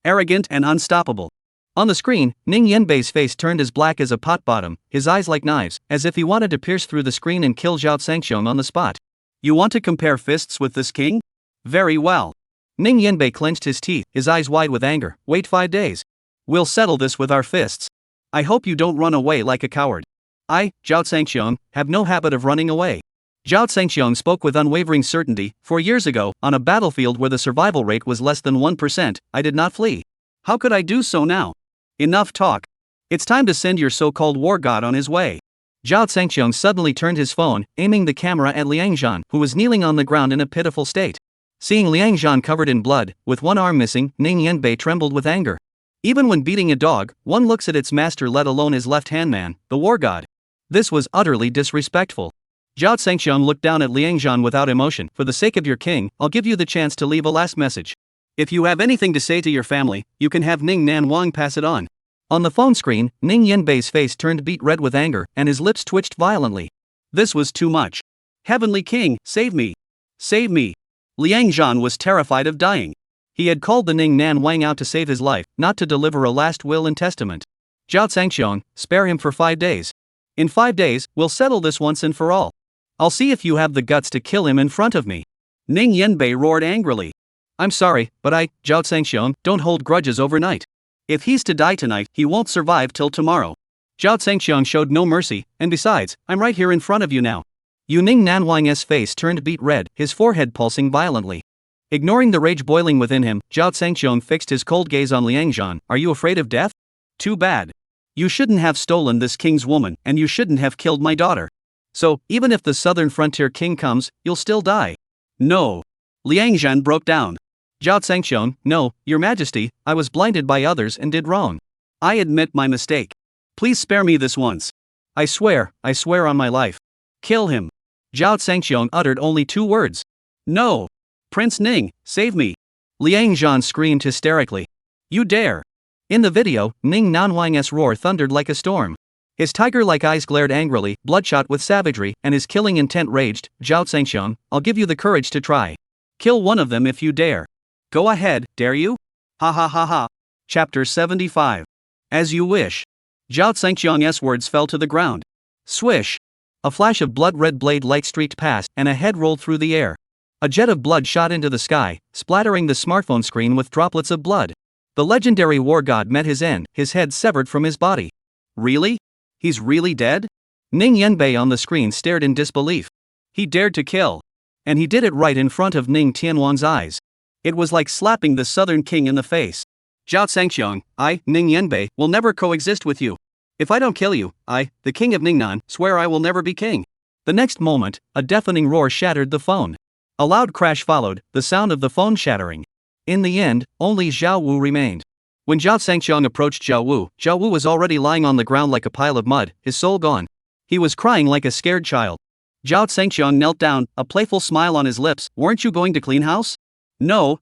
Arrogant and unstoppable. On the screen, Ning Yanbei's face turned as black as a pot bottom, his eyes like knives, as if he wanted to pierce through the screen and kill Zhao Zhangxiong on the spot. You want to compare fists with this king? Very well. Ning Yanbei clenched his teeth, his eyes wide with anger. Wait 5 days. We'll settle this with our fists. I hope you don't run away like a coward. I, Zhao Zhangxiong, have no habit of running away. Zhao Zhangxiong spoke with unwavering certainty. 4 years ago, on a battlefield where the survival rate was less than 1%, I did not flee. How could I do so now? Enough talk. It's time to send your so-called war god on his way. Zhao Zhangxiong suddenly turned his phone, aiming the camera at Liang Zhan, who was kneeling on the ground in a pitiful state. Seeing Liang Zhan covered in blood, with one arm missing, Ning Yanbei trembled with anger. Even when beating a dog, one looks at its master, let alone his left-hand man, the war god. This was utterly disrespectful. Zhao Zhangxiong looked down at Liang Zhan without emotion. For the sake of your king, I'll give you the chance to leave a last message. If you have anything to say to your family, you can have Ning Nanwang pass it on. On the phone screen, Ning Yanbei's face turned beet red with anger, and his lips twitched violently. This was too much. Heavenly King, save me! Save me! Liang Zhan was terrified of dying. He had called the Ning Nanwang out to save his life, not to deliver a last will and testament. Zhao Zhangxiong, spare him for 5 days. In 5 days, we'll settle this once and for all. I'll see if you have the guts to kill him in front of me. Ning Yanbei roared angrily. I'm sorry, but I, Zhao Zhangxiong, don't hold grudges overnight. If he's to die tonight, he won't survive till tomorrow. Zhao Zhangxiong showed no mercy, and besides, I'm right here in front of you now. Ning Nanwang's face turned beet red, his forehead pulsing violently. Ignoring the rage boiling within him, Zhao Zhangxiong fixed his cold gaze on Liang Zhan. Are you afraid of death? Too bad. You shouldn't have stolen this king's woman, and you shouldn't have killed my daughter. So, even if the southern frontier king comes, you'll still die. No. Liang Zhan broke down. Zhao Zhangxiong, no, your majesty, I was blinded by others and did wrong. I admit my mistake. Please spare me this once. I swear on my life. Kill him. Zhao Zhangxiong uttered only 2 words. No. Prince Ning, save me. Liang Zhan screamed hysterically. You dare. In the video, Ning Nanwang's roar thundered like a storm. His tiger-like eyes glared angrily, bloodshot with savagery, and his killing intent raged. Zhao Zhangxiong, I'll give you the courage to try. Kill one of them if you dare. Go ahead, dare you? Ha ha ha ha. Chapter 75. As you wish. Zhao Zhangxiong's words fell to the ground. Swish. A flash of blood-red blade light streaked past, and a head rolled through the air. A jet of blood shot into the sky, splattering the smartphone screen with droplets of blood. The legendary war god met his end, his head severed from his body. Really? He's really dead? Ning Yanbei on the screen stared in disbelief. He dared to kill. And he did it right in front of Ning Tianhuang's eyes. It was like slapping the Southern King in the face. Zhao Sangxiang, I, Ning Yanbei, will never coexist with you. If I don't kill you, I, the king of Ningnan, swear I will never be king. The next moment, a deafening roar shattered the phone. A loud crash followed, the sound of the phone shattering. In the end, only Zhao Wu remained. When Zhao Sangxiang approached Zhao Wu was already lying on the ground like a pile of mud, his soul gone. He was crying like a scared child. Zhao Sangxiang knelt down, a playful smile on his lips. Weren't you going to clean house? No.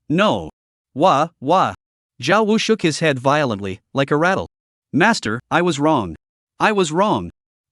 Wah. Zhao Wu shook his head violently, like a rattle. Master, I was wrong.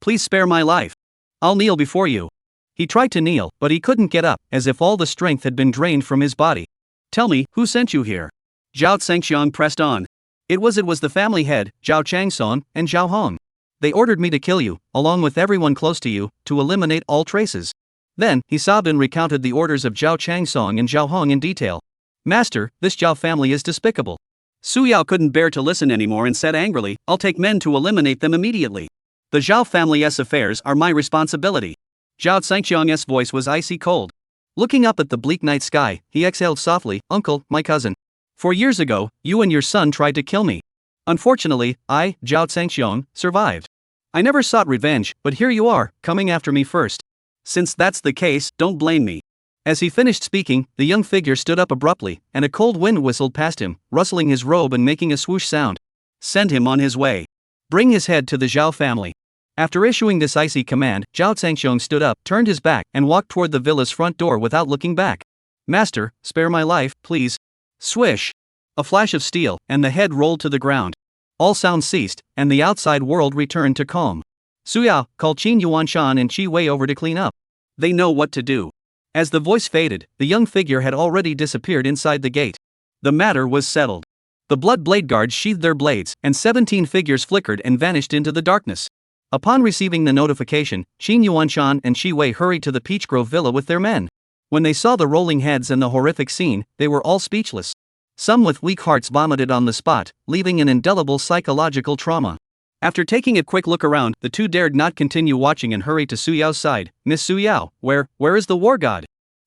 Please spare my life. I'll kneel before you. He tried to kneel, but he couldn't get up, as if all the strength had been drained from his body. Tell me, who sent you here? Zhao Sangxiang pressed on. It was the family head, Zhao Changson, and Zhao Hong. They ordered me to kill you, along with everyone close to you, to eliminate all traces. Then, he sobbed and recounted the orders of Zhao Changsong and Zhao Hong in detail. Master, this Zhao family is despicable. Su Yao couldn't bear to listen anymore and said angrily, I'll take men to eliminate them immediately. The Zhao family's affairs are my responsibility. Zhao Sangxiang's voice was icy cold. Looking up at the bleak night sky, he exhaled softly, Uncle, my cousin. 4 years ago, you and your son tried to kill me. Unfortunately, I, Zhao Sangxiang, survived. I never sought revenge, but here you are, coming after me first. Since that's the case, don't blame me. As he finished speaking, the young figure stood up abruptly, and a cold wind whistled past him, rustling his robe and making a swoosh sound. Send him on his way. Bring his head to the Zhao family. After issuing this icy command, Zhao Sangxiang stood up, turned his back, and walked toward the villa's front door without looking back. Master, spare my life, please. Swish! A flash of steel, and the head rolled to the ground. All sound ceased, and the outside world returned to calm. Su Yao, call Qin Yuanshan and Qi Wei over to clean up. They know what to do. As the voice faded, the young figure had already disappeared inside the gate. The matter was settled. The blood blade guards sheathed their blades, and 17 figures flickered and vanished into the darkness. Upon receiving the notification, Qin Yuanshan and Qi Wei hurried to the Peach Grove Villa with their men. When they saw the rolling heads and the horrific scene, they were all speechless. Some with weak hearts vomited on the spot, leaving an indelible psychological trauma. After taking a quick look around, the two dared not continue watching and hurried to Su Yao's side. Miss Su Yao, where is the war god?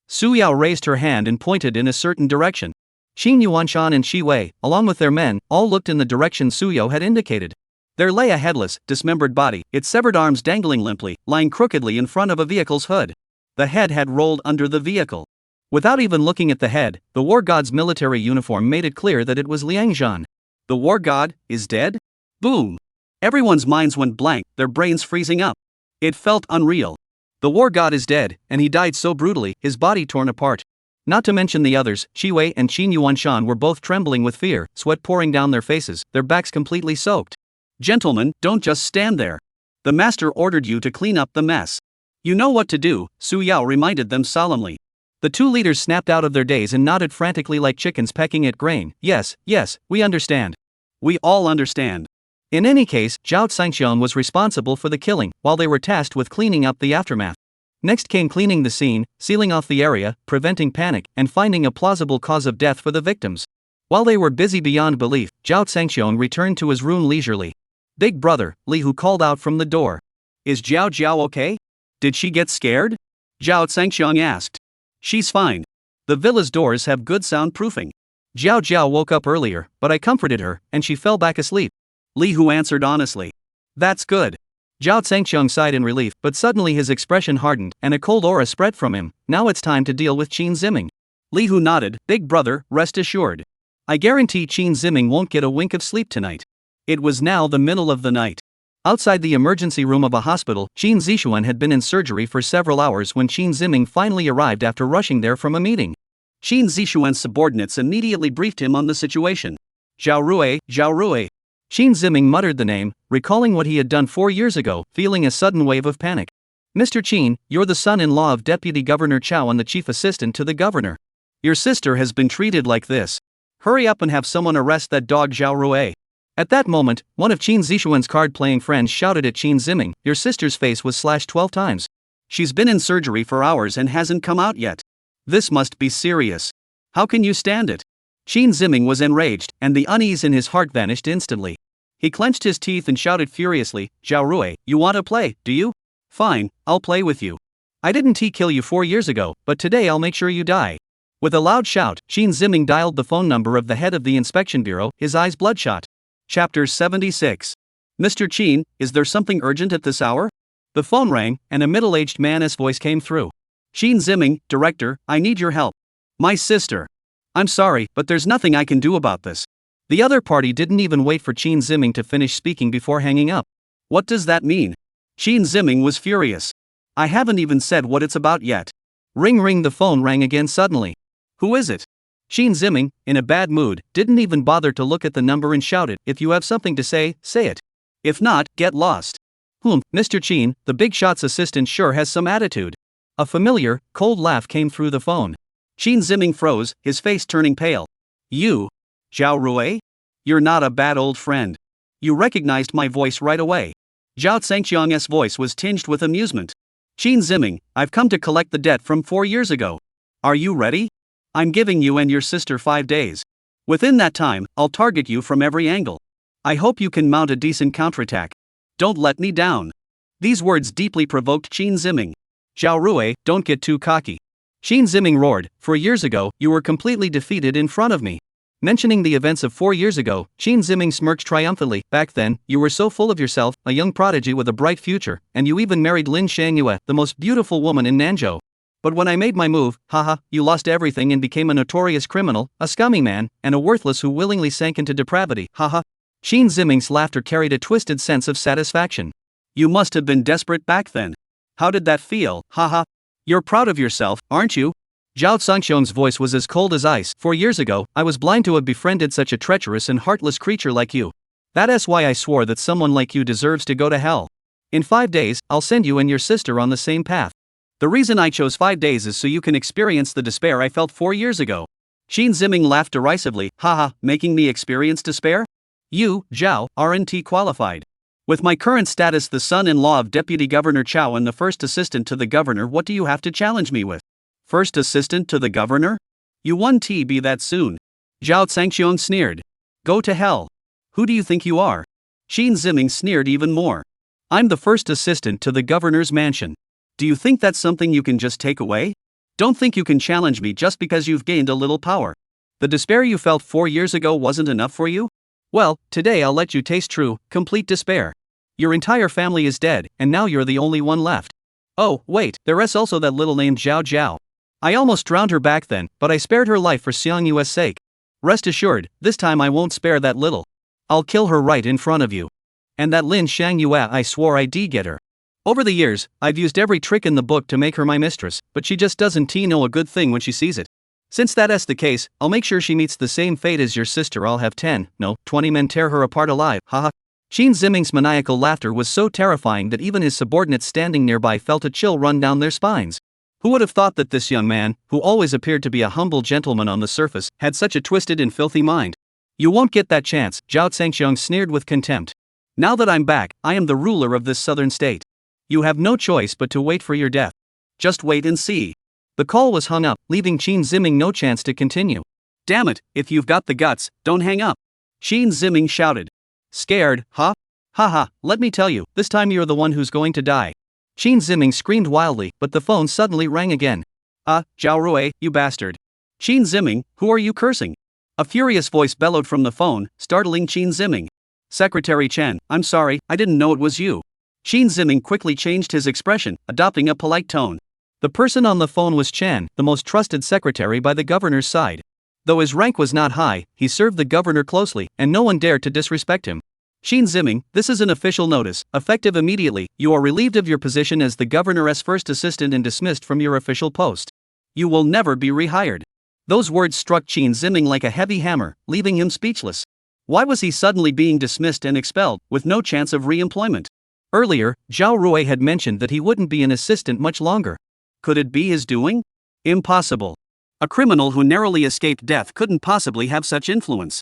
Su Yao raised her hand and pointed in a certain direction. Qin Yuanshan and Qi Wei, along with their men, all looked in the direction Su Yao had indicated. There lay a headless, dismembered body, its severed arms dangling limply, lying crookedly in front of a vehicle's hood. The head had rolled under the vehicle. Without even looking at the head, the war god's military uniform made it clear that it was Liang Zhan. The war god is dead? Boom! Everyone's minds went blank, their brains freezing up. It felt unreal. The war god is dead, and he died so brutally, his body torn apart. Not to mention the others, Qi Wei and Qin Yuanshan were both trembling with fear, sweat pouring down their faces, their backs completely soaked. Gentlemen, don't just stand there. The master ordered you to clean up the mess. You know what to do, Su Yao reminded them solemnly. The two leaders snapped out of their daze and nodded frantically like chickens pecking at grain. Yes, we understand. We all understand. In any case, Zhao Sangxiang was responsible for the killing, while they were tasked with cleaning up the aftermath. Next came cleaning the scene, sealing off the area, preventing panic, and finding a plausible cause of death for the victims. While they were busy beyond belief, Zhao Sangxiang returned to his room leisurely. Big brother, Li Hu called out from the door. Is Jiao okay? Did she get scared? Zhao Sangxiang asked. She's fine. The villa's doors have good soundproofing. Jiao woke up earlier, but I comforted her, and she fell back asleep. Li Hu answered honestly. That's good. Zhao Sangxiang sighed in relief, but suddenly his expression hardened, and a cold aura spread from him. Now it's time to deal with Qin Ziming. Li Hu nodded. Big brother, rest assured. I guarantee Qin Ziming won't get a wink of sleep tonight. It was now the middle of the night. Outside the emergency room of a hospital, Qin Zishuan had been in surgery for several hours when Qin Ziming finally arrived after rushing there from a meeting. Qin Zishuan's subordinates immediately briefed him on the situation. Zhao Rui. Qin Ziming muttered the name, recalling what he had done 4 years ago, feeling a sudden wave of panic. Mr. Qin, you're the son-in-law of Deputy Governor Chao and the chief assistant to the governor. Your sister has been treated like this. Hurry up and have someone arrest that dog Zhao Rui. At that moment, one of Qin Zishuan's card-playing friends shouted at Qin Ziming, your sister's face was slashed 12 times. She's been in surgery for hours and hasn't come out yet. This must be serious. How can you stand it? Qin Ziming was enraged, and the unease in his heart vanished instantly. He clenched his teeth and shouted furiously, Zhao Rui, you want to play, do you? Fine, I'll play with you. I didn't kill you 4 years ago, but today I'll make sure you die. With a loud shout, Qin Ziming dialed the phone number of the head of the inspection bureau, his eyes bloodshot. Chapter 76. Mr. Qin, is there something urgent at this hour? The phone rang, and a middle-aged man's voice came through. Qin Ziming, Director, I need your help. My sister. I'm sorry, but there's nothing I can do about this. The other party didn't even wait for Qin Ziming to finish speaking before hanging up. What does that mean? Qin Ziming was furious. I haven't even said what it's about yet. Ring ring, the phone rang again suddenly. Who is it? Qin Ziming, in a bad mood, didn't even bother to look at the number and shouted, if you have something to say, say it. If not, get lost. Mr. Qin, the big shot's assistant sure has some attitude. A familiar, cold laugh came through the phone. Qin Ziming froze, his face turning pale. You? Zhao Rui? You're not a bad old friend. You recognized my voice right away. Zhao Zhangxiang's voice was tinged with amusement. Qin Ziming, I've come to collect the debt from 4 years ago. Are you ready? I'm giving you and your sister 5 days. Within that time, I'll target you from every angle. I hope you can mount a decent counterattack. Don't let me down. These words deeply provoked Qin Ziming. Zhao Rui, don't get too cocky. Qin Ziming roared, 4 years ago, you were completely defeated in front of me. Mentioning the events of 4 years ago, Qin Ziming smirked triumphantly. Back then, you were so full of yourself, a young prodigy with a bright future, and you even married Lin Shangyue, the most beautiful woman in Nanzhou. But when I made my move, haha, you lost everything and became a notorious criminal, a scummy man, and a worthless who willingly sank into depravity, haha. Qin Ziming's laughter carried a twisted sense of satisfaction. You must have been desperate back then. How did that feel, haha? You're proud of yourself, aren't you? Zhao Zhangxiang's voice was as cold as ice. 4 years ago, I was blind to have befriended such a treacherous and heartless creature like you. That's why I swore that someone like you deserves to go to hell. In 5 days, I'll send you and your sister on the same path. The reason I chose 5 days is so you can experience the despair I felt 4 years ago. Qin Ziming laughed derisively, haha, making me experience despair? You, Zhao, aren't qualified. With my current status, the son-in-law of Deputy Governor Chao and the first assistant to the governor, what do you have to challenge me with? First assistant to the governor? You won't be that soon. Zhao Zhangxiang sneered. Go to hell. Who do you think you are? Qin Ziming sneered even more. I'm the first assistant to the governor's mansion. Do you think that's something you can just take away? Don't think you can challenge me just because you've gained a little power. The despair you felt 4 years ago wasn't enough for you? Well, today I'll let you taste true, complete despair. Your entire family is dead, and now you're the only one left. Oh, wait, there's also that little named Zhao Zhao. I almost drowned her back then, but I spared her life for Xiang Yue's sake. Rest assured, this time I won't spare that little. I'll kill her right in front of you. And that Lin Shangyue, I swore I'd get her. Over the years, I've used every trick in the book to make her my mistress, but she just doesn't know a good thing when she sees it. Since that's the case, I'll make sure she meets the same fate as your sister. I'll have 20 men tear her apart alive, haha. Qin Ziming's maniacal laughter was so terrifying that even his subordinates standing nearby felt a chill run down their spines. Who would have thought that this young man, who always appeared to be a humble gentleman on the surface, had such a twisted and filthy mind? You won't get that chance, Zhao Zhangxiang sneered with contempt. Now that I'm back, I am the ruler of this southern state. You have no choice but to wait for your death. Just wait and see. The call was hung up, leaving Qin Ziming no chance to continue. Damn it, if you've got the guts, don't hang up. Qin Ziming shouted. Scared, huh? Haha, let me tell you, this time you're the one who's going to die. Qin Ziming screamed wildly, but the phone suddenly rang again. Zhao Rui, you bastard. Qin Ziming, who are you cursing? A furious voice bellowed from the phone, startling Qin Ziming. Secretary Chen, I'm sorry, I didn't know it was you. Qin Ziming quickly changed his expression, adopting a polite tone. The person on the phone was Chen, the most trusted secretary by the governor's side. Though his rank was not high, he served the governor closely, and no one dared to disrespect him. Qin Ziming, this is an official notice, effective immediately. You are relieved of your position as the governor's first assistant and dismissed from your official post. You will never be rehired. Those words struck Qin Ziming like a heavy hammer, leaving him speechless. Why was he suddenly being dismissed and expelled, with no chance of re-employment? Earlier, Zhao Rui had mentioned that he wouldn't be an assistant much longer. Could it be his doing? Impossible. A criminal who narrowly escaped death couldn't possibly have such influence.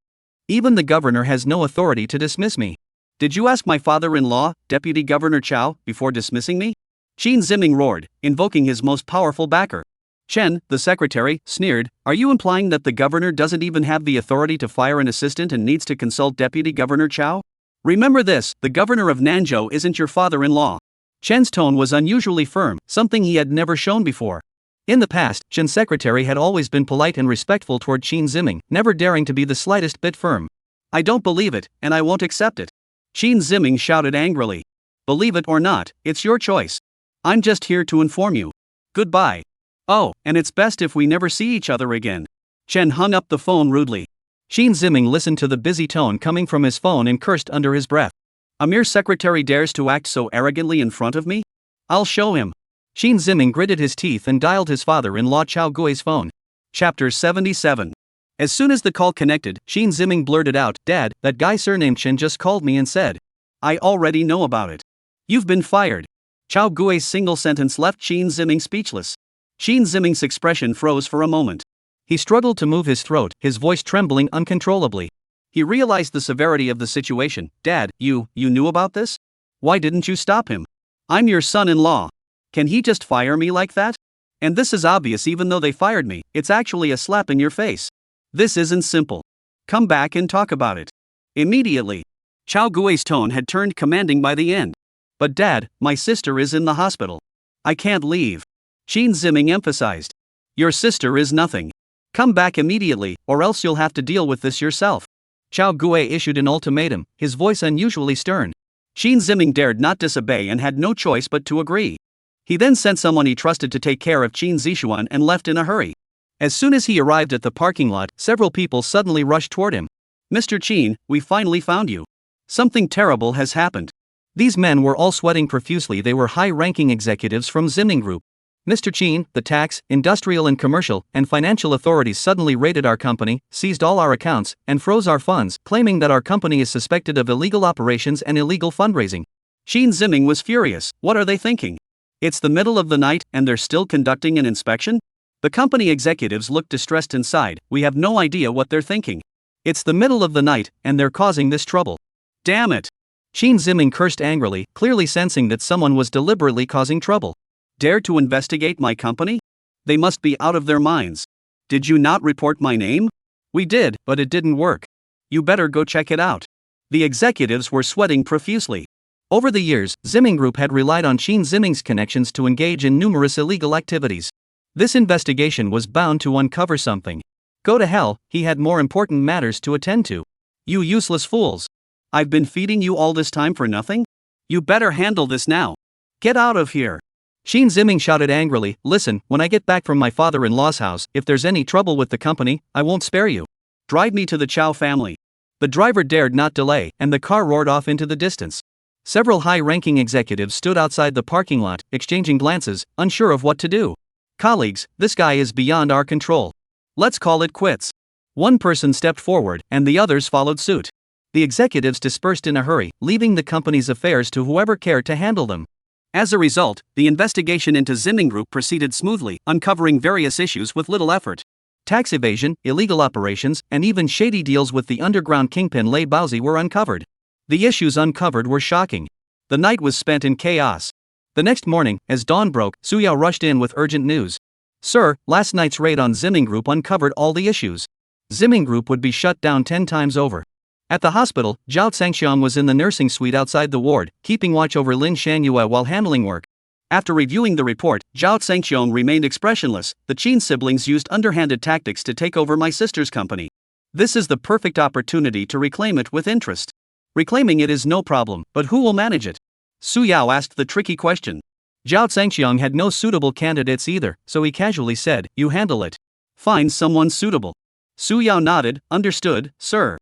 Even the governor has no authority to dismiss me. Did you ask my father-in-law, Deputy Governor Chao, before dismissing me? Qin Ziming roared, invoking his most powerful backer. Chen, the secretary, sneered, are you implying that the governor doesn't even have the authority to fire an assistant and needs to consult Deputy Governor Chao? Remember this, the governor of Nanzhou isn't your father-in-law. Chen's tone was unusually firm, something he had never shown before. In the past, Qin's secretary had always been polite and respectful toward Qin Ziming, never daring to be the slightest bit firm. I don't believe it, and I won't accept it. Qin Ziming shouted angrily. Believe it or not, it's your choice. I'm just here to inform you. Goodbye. Oh, and it's best if we never see each other again. Chen hung up the phone rudely. Qin Ziming listened to the busy tone coming from his phone and cursed under his breath. A mere secretary dares to act so arrogantly in front of me? I'll show him. Qin Ziming gritted his teeth and dialed his father-in-law Chao Gui's phone. Chapter 77. As soon as the call connected, Qin Ziming blurted out, "Dad, that guy surnamed Chen just called me and said, I already know about it. You've been fired." Chao Gui's single sentence left Qin Ziming speechless. Qin Ziming's expression froze for a moment. He struggled to move his throat, his voice trembling uncontrollably. He realized the severity of the situation. "Dad, you knew about this? Why didn't you stop him? I'm your son-in-law. Can he just fire me like that? And this is obvious even though they fired me, it's actually a slap in your face. This isn't simple. Come back and talk about it. Immediately." Chao Gui's tone had turned commanding by the end. "But Dad, my sister is in the hospital. I can't leave." Qin Ziming emphasized. "Your sister is nothing. Come back immediately, or else you'll have to deal with this yourself." Chao Gui issued an ultimatum, his voice unusually stern. Qin Ziming dared not disobey and had no choice but to agree. He then sent someone he trusted to take care of Qin Zishuan and left in a hurry. As soon as he arrived at the parking lot, several people suddenly rushed toward him. "Mr. Qin, we finally found you. Something terrible has happened." These men were all sweating profusely. They were high-ranking executives from Ziming Group. "Mr. Qin, the tax, industrial and commercial, and financial authorities suddenly raided our company, seized all our accounts, and froze our funds, claiming that our company is suspected of illegal operations and illegal fundraising." Qin Ziming was furious. What are they thinking? It's the middle of the night and they're still conducting an inspection? The company executives looked distressed and sighed. "We have no idea what they're thinking. It's the middle of the night and they're causing this trouble. Damn it." Qin Ziming cursed angrily, clearly sensing that someone was deliberately causing trouble. "Dare to investigate my company? They must be out of their minds. Did you not report my name?" "We did, but it didn't work." "You better go check it out." The executives were sweating profusely. Over the years, Ziming Group had relied on Qin Ziming's connections to engage in numerous illegal activities. This investigation was bound to uncover something. Go to hell, he had more important matters to attend to. "You useless fools. I've been feeding you all this time for nothing? You better handle this now. Get out of here." Qin Ziming shouted angrily, "Listen, when I get back from my father-in-law's house, if there's any trouble with the company, I won't spare you. Drive me to the Chao family." The driver dared not delay, and the car roared off into the distance. Several high-ranking executives stood outside the parking lot, exchanging glances, unsure of what to do. "Colleagues, this guy is beyond our control. Let's call it quits." One person stepped forward, and the others followed suit. The executives dispersed in a hurry, leaving the company's affairs to whoever cared to handle them. As a result, the investigation into Ziming Group proceeded smoothly, uncovering various issues with little effort. Tax evasion, illegal operations, and even shady deals with the underground kingpin Lei Baozi were uncovered. The issues uncovered were shocking. The night was spent in chaos. The next morning, as dawn broke, Su Yao rushed in with urgent news. "Sir, last night's raid on Ziming Group uncovered all the issues. Ziming Group would be shut down 10 times over." At the hospital, Zhao Zhangxiang was in the nursing suite outside the ward, keeping watch over Lin Shangyue while handling work. After reviewing the report, Zhao Zhangxiang remained expressionless. "The Qin siblings used underhanded tactics to take over my sister's company. This is the perfect opportunity to reclaim it with interest." "Reclaiming it is no problem, but who will manage it?" Su Yao asked the tricky question. Zhao Zhangxiang had no suitable candidates either, so he casually said, "You handle it." "Find someone suitable." Su Yao nodded. "Understood, sir.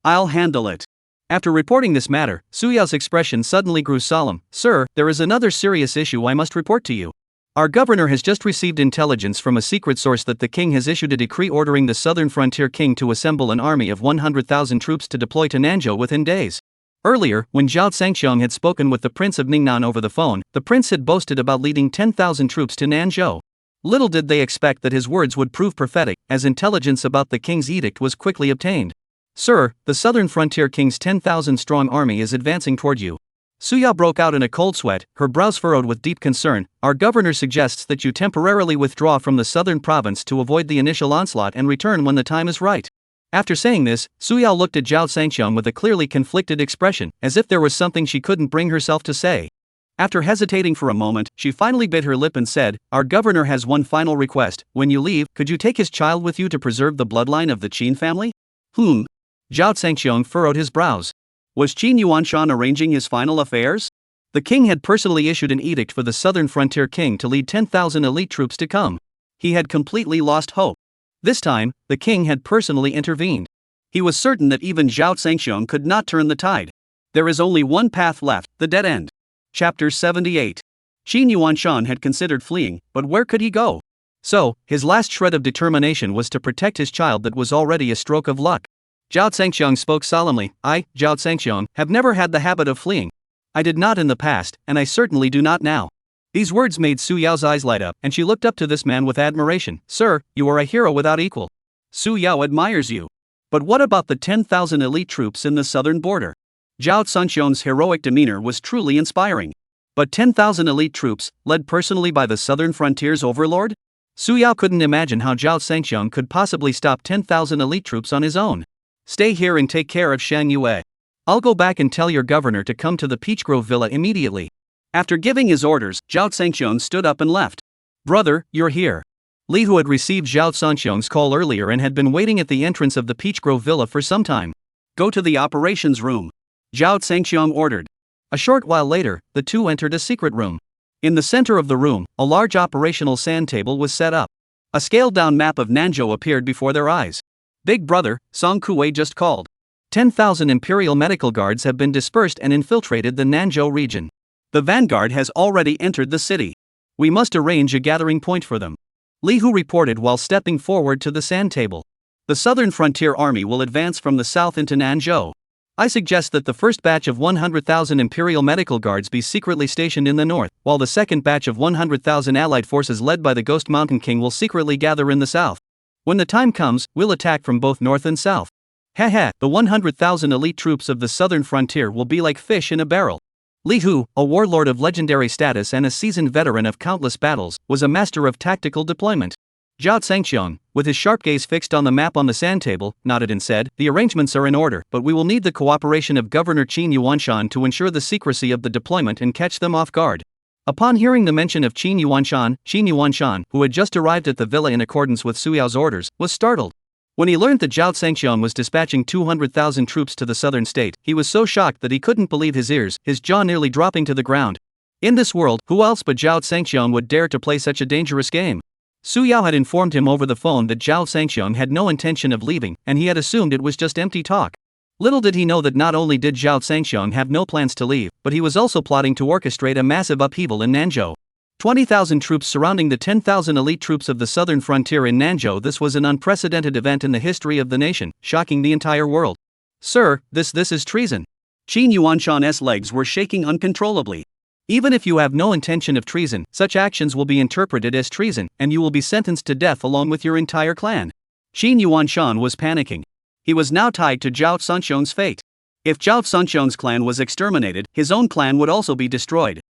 I'll handle it." After reporting this matter, Su Yao's expression suddenly grew solemn. "Sir, there is another serious issue I must report to you. Our governor has just received intelligence from a secret source that the king has issued a decree ordering the southern frontier king to assemble an army of 100,000 troops to deploy to Nanzhou within days." Earlier, when Zhao Zhangxiang had spoken with the Prince of Ningnan over the phone, the prince had boasted about leading 10,000 troops to Nanzhou. Little did they expect that his words would prove prophetic, as intelligence about the king's edict was quickly obtained. "Sir, the southern frontier king's 10,000-strong army is advancing toward you." Su Yao broke out in a cold sweat, her brows furrowed with deep concern. "Our governor suggests that you temporarily withdraw from the southern province to avoid the initial onslaught and return when the time is right." After saying this, Su Yao looked at Zhao Zhangxiang with a clearly conflicted expression, as if there was something she couldn't bring herself to say. After hesitating for a moment, she finally bit her lip and said, "Our governor has one final request. When you leave, could you take his child with you to preserve the bloodline of the Qin family?" Zhao Zhangxiong furrowed his brows. Was Qin Yuanshan arranging his final affairs? The king had personally issued an edict for the southern frontier king to lead 10,000 elite troops to come. He had completely lost hope. This time, the king had personally intervened. He was certain that even Zhao Zhangxiong could not turn the tide. There is only one path left, the dead end. Chapter 78. Qin Yuanshan had considered fleeing, but where could he go? So, his last shred of determination was to protect his child that was already a stroke of luck. Zhao Zhangxiong spoke solemnly. "I, Zhao Zhangxiong, have never had the habit of fleeing. I did not in the past, and I certainly do not now." These words made Su Yao's eyes light up, and she looked up to this man with admiration. "Sir, you are a hero without equal. Su Yao admires you. But what about the 10,000 elite troops in the southern border?" Zhao Zhangxiong's heroic demeanor was truly inspiring. But 10,000 elite troops, led personally by the southern frontier's overlord? Su Yao couldn't imagine how Zhao Zhangxiong could possibly stop 10,000 elite troops on his own. "Stay here and take care of Shang Yue. I'll go back and tell your governor to come to the Peach Grove Villa immediately." After giving his orders, Zhao Zhangxiong stood up and left. "Brother, you're here." Li, who had received Zhao Zhangxiong's call earlier and had been waiting at the entrance of the Peach Grove Villa for some time. "Go to the operations room," Zhao Zhangxiong ordered. A short while later, the two entered a secret room. In the center of the room, a large operational sand table was set up. A scaled-down map of Nanzhou appeared before their eyes. "Big brother, Song Kuei just called. 10,000 Imperial medical guards have been dispersed and infiltrated the Nanzhou region. The vanguard has already entered the city. We must arrange a gathering point for them," Li Hu reported while stepping forward to the sand table. "The southern frontier army will advance from the south into Nanzhou. I suggest that the first batch of 100,000 Imperial medical guards be secretly stationed in the north, while the second batch of 100,000 allied forces led by the Ghost Mountain King will secretly gather in the south. When the time comes, we'll attack from both north and south. Haha, the 100,000 elite troops of the southern frontier will be like fish in a barrel." Li Hu, a warlord of legendary status and a seasoned veteran of countless battles, was a master of tactical deployment. Zhao Zhangxiong, with his sharp gaze fixed on the map on the sand table, nodded and said, "The arrangements are in order, but we will need the cooperation of Governor Qin Yuanshan to ensure the secrecy of the deployment and catch them off guard." Upon hearing the mention of Qin Yuanshan, who had just arrived at the villa in accordance with Su Yao's orders, was startled. When he learned that Zhao Zhangxiong was dispatching 200,000 troops to the southern state, he was so shocked that he couldn't believe his ears, his jaw nearly dropping to the ground. In this world, who else but Zhao Zhangxiong would dare to play such a dangerous game? Su Yao had informed him over the phone that Zhao Zhangxiong had no intention of leaving, and he had assumed it was just empty talk. Little did he know that not only did Zhao Zhangxiong have no plans to leave, but he was also plotting to orchestrate a massive upheaval in Nanzhou. 20,000 troops surrounding the 10,000 elite troops of the southern frontier in Nanzhou. This was an unprecedented event in the history of the nation, shocking the entire world. "Sir, this is treason." Qin Yuanshan's legs were shaking uncontrollably. "Even if you have no intention of treason, such actions will be interpreted as treason, and you will be sentenced to death along with your entire clan." Qin Yuanshan was panicking. He was now tied to Zhao Zhangxiong's fate. If Zhao Zhangxiong's clan was exterminated, his own clan would also be destroyed.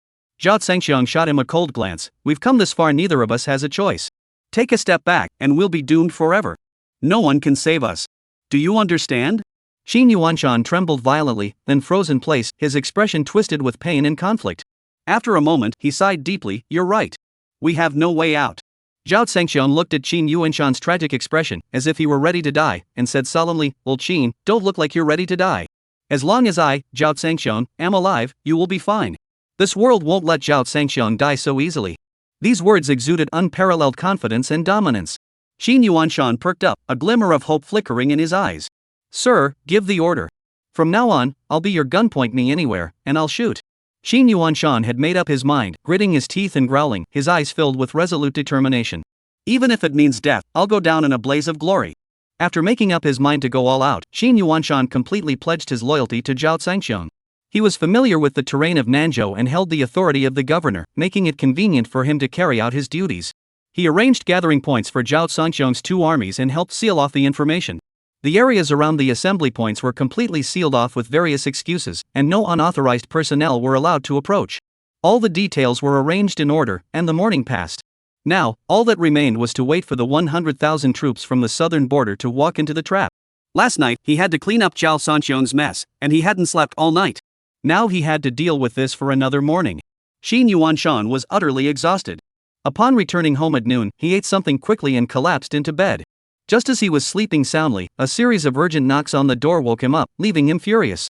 Zhao Zhangxiong shot him a cold glance. "We've come this far, neither of us has a choice. Take a step back, and we'll be doomed forever. No one can save us. Do you understand?" Qin Yuanshan trembled violently, then froze in place, his expression twisted with pain and conflict. After a moment, he sighed deeply. "You're right. We have no way out." Zhao Zhangxiong looked at Qin Yuanshan's tragic expression, as if he were ready to die, and said solemnly, "Old Qin, don't look like you're ready to die. As long as I, Zhao Zhangxiong, am alive, you will be fine. This world won't let Zhao Zhangxiong die so easily." These words exuded unparalleled confidence and dominance. Qin Yuanshan perked up, a glimmer of hope flickering in his eyes. "Sir, give the order. From now on, I'll be your gun, point me anywhere, and I'll shoot." Qin Yuanshan had made up his mind, gritting his teeth and growling, his eyes filled with resolute determination. "Even if it means death, I'll go down in a blaze of glory." After making up his mind to go all out, Qin Yuanshan completely pledged his loyalty to Zhao Zhangxiong. He was familiar with the terrain of Nanzhou and held the authority of the governor, making it convenient for him to carry out his duties. He arranged gathering points for Zhao Zhangxiong's two armies and helped seal off the information. The areas around the assembly points were completely sealed off with various excuses, and no unauthorized personnel were allowed to approach. All the details were arranged in order, and the morning passed. Now, all that remained was to wait for the 100,000 troops from the southern border to walk into the trap. Last night, he had to clean up Zhao Zhangxiong's mess, and he hadn't slept all night. Now he had to deal with this for another morning. Xin Yuanshan was utterly exhausted. Upon returning home at noon, he ate something quickly and collapsed into bed. Just as he was sleeping soundly, a series of urgent knocks on the door woke him up, leaving him furious.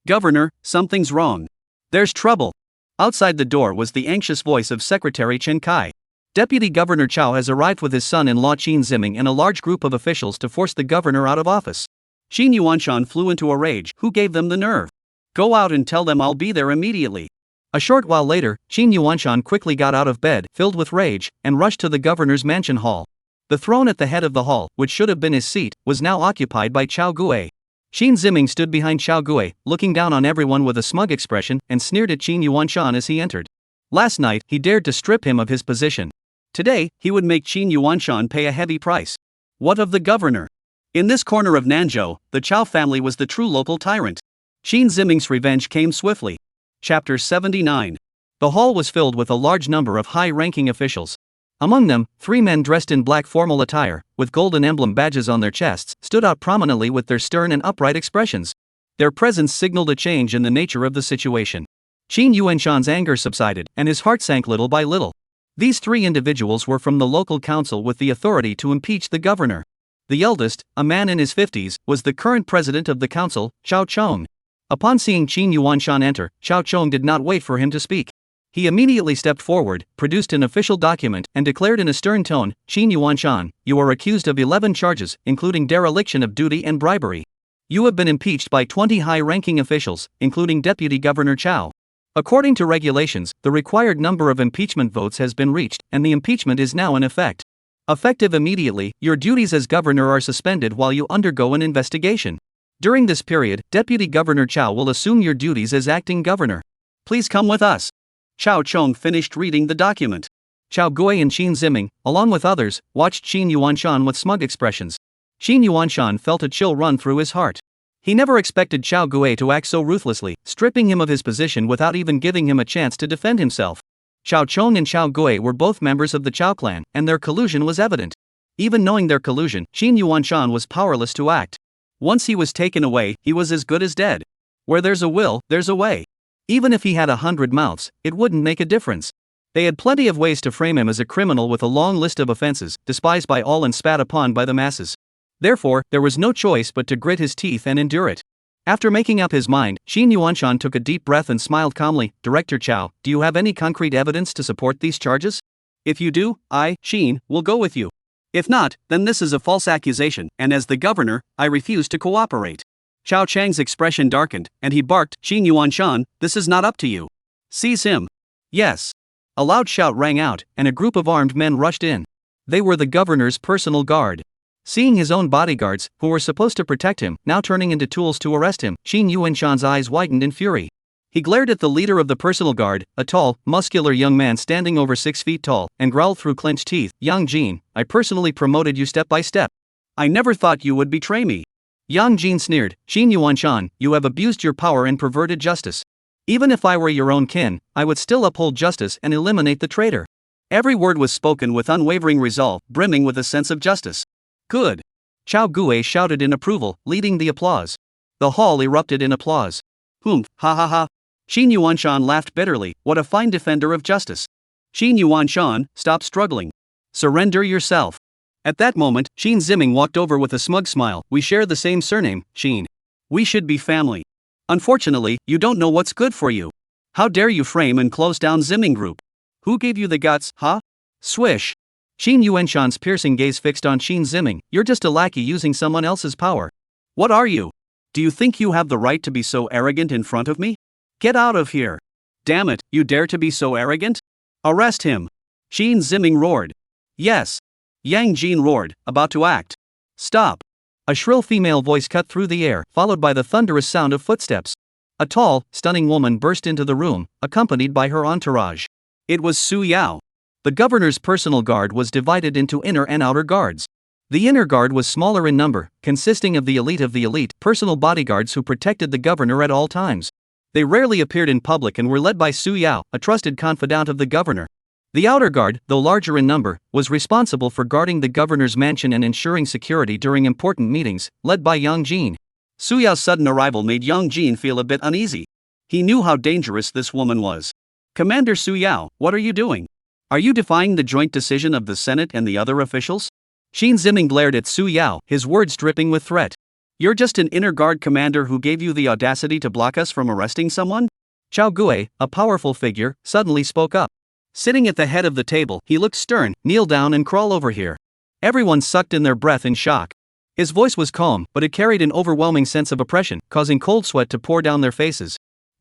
"Governor, something's wrong. There's trouble." Outside the door was the anxious voice of Secretary Chen Kai. Deputy Governor Chao has arrived with his son-in-law Qin Ziming and a large group of officials to force the governor out of office. Xin Yuanshan flew into a rage. Who gave them the nerve? Go out and tell them I'll be there immediately. A short while later, Xin Yuanshan quickly got out of bed, filled with rage, and rushed to the governor's mansion hall. The throne at the head of the hall, which should have been his seat, was now occupied by Chao Gue. Qin Ziming stood behind Chao Gue, looking down on everyone with a smug expression, and sneered at Xin Yuanshan as he entered. Last night, he dared to strip him of his position. Today, he would make Xin Yuanshan pay a heavy price. What of the governor? In this corner of Nanzhou, the Chao family was the true local tyrant. Qin Ziming's revenge came swiftly. Chapter 79. The hall was filled with a large number of high-ranking officials. Among them, 3 men dressed in black formal attire, with golden emblem badges on their chests, stood out prominently with their stern and upright expressions. Their presence signaled a change in the nature of the situation. Qin Yuanshan's anger subsided, and his heart sank little by little. These 3 individuals were from the local council with the authority to impeach the governor. The eldest, a man in his 50s, was the current president of the council, Chao Chong. Upon seeing Qin Yuanshan enter, Chao Chong did not wait for him to speak. He immediately stepped forward, produced an official document, and declared in a stern tone, "Qin Yuanshan, you are accused of 11 charges, including dereliction of duty and bribery. You have been impeached by 20 high-ranking officials, including Deputy Governor Chao. According to regulations, the required number of impeachment votes has been reached, and the impeachment is now in effect. Effective immediately, your duties as governor are suspended while you undergo an investigation. During this period, Deputy Governor Chao will assume your duties as acting governor. Please come with us." Chao Chong finished reading the document. Chao Gue and Qin Ziming, along with others, watched Qin Yuanshan with smug expressions. Qin Yuanshan felt a chill run through his heart. He never expected Chao Gue to act so ruthlessly, stripping him of his position without even giving him a chance to defend himself. Chao Chong and Chao Gue were both members of the Chao clan, and their collusion was evident. Even knowing their collusion, Qin Yuanshan was powerless to act. Once he was taken away, he was as good as dead. Where there's a will, there's a way. Even if he had 100 mouths, it wouldn't make a difference. They had plenty of ways to frame him as a criminal with a long list of offenses, despised by all and spat upon by the masses. Therefore, there was no choice but to grit his teeth and endure it. After making up his mind, Qin Yuanshan took a deep breath and smiled calmly. "Director Chao, do you have any concrete evidence to support these charges? If you do, I, Qin, will go with you. If not, then this is a false accusation, and as the governor, I refuse to cooperate." Chao Chang's expression darkened, and he barked, "Qin Yuanshan, this is not up to you. Seize him." "Yes." A loud shout rang out, and a group of armed men rushed in. They were the governor's personal guard. Seeing his own bodyguards, who were supposed to protect him, now turning into tools to arrest him, Qin Yuanshan's eyes widened in fury. He glared at the leader of the personal guard, a tall, muscular young man standing over 6 feet tall, and growled through clenched teeth, "Yang Jin, I personally promoted you step by step. I never thought you would betray me." Yang Jin sneered, "Qin Yuanshan, you have abused your power and perverted justice. Even if I were your own kin, I would still uphold justice and eliminate the traitor." Every word was spoken with unwavering resolve, brimming with a sense of justice. "Good." Chao Gue shouted in approval, leading the applause. The hall erupted in applause. Ha ha ha. Qin Yuanshan laughed bitterly, "What a fine defender of justice. Qin Yuanshan, stop struggling. Surrender yourself." At that moment, Qin Ziming walked over with a smug smile. "We share the same surname, Qin. We should be family. Unfortunately, you don't know what's good for you. How dare you frame and close down Ziming Group? Who gave you the guts, huh?" Swish. Qin Yuanshan's piercing gaze fixed on Qin Ziming. "You're just a lackey using someone else's power. What are you? Do you think you have the right to be so arrogant in front of me? Get out of here. Damn it, you dare to be so arrogant? Arrest him." Qin Ziming roared. "Yes." Yang Jin roared, about to act. "Stop." A shrill female voice cut through the air, followed by the thunderous sound of footsteps. A tall, stunning woman burst into the room, accompanied by her entourage. It was Su Yao. The governor's personal guard was divided into inner and outer guards. The inner guard was smaller in number, consisting of the elite, personal bodyguards who protected the governor at all times. They rarely appeared in public and were led by Su Yao, a trusted confidant of the governor. The outer guard, though larger in number, was responsible for guarding the governor's mansion and ensuring security during important meetings, led by Yang Jin. Su Yao's sudden arrival made Yang Jin feel a bit uneasy. He knew how dangerous this woman was. Commander Su Yao, what are you doing? Are you defying the joint decision of the Senate and the other officials? Xin Ziming glared at Su Yao, his words dripping with threat. You're just an inner guard commander who gave you the audacity to block us from arresting someone? Chao Gue, a powerful figure, suddenly spoke up. Sitting at the head of the table, he looked stern. Kneel down and crawl over here. Everyone sucked in their breath in shock. His voice was calm, but it carried an overwhelming sense of oppression, causing cold sweat to pour down their faces.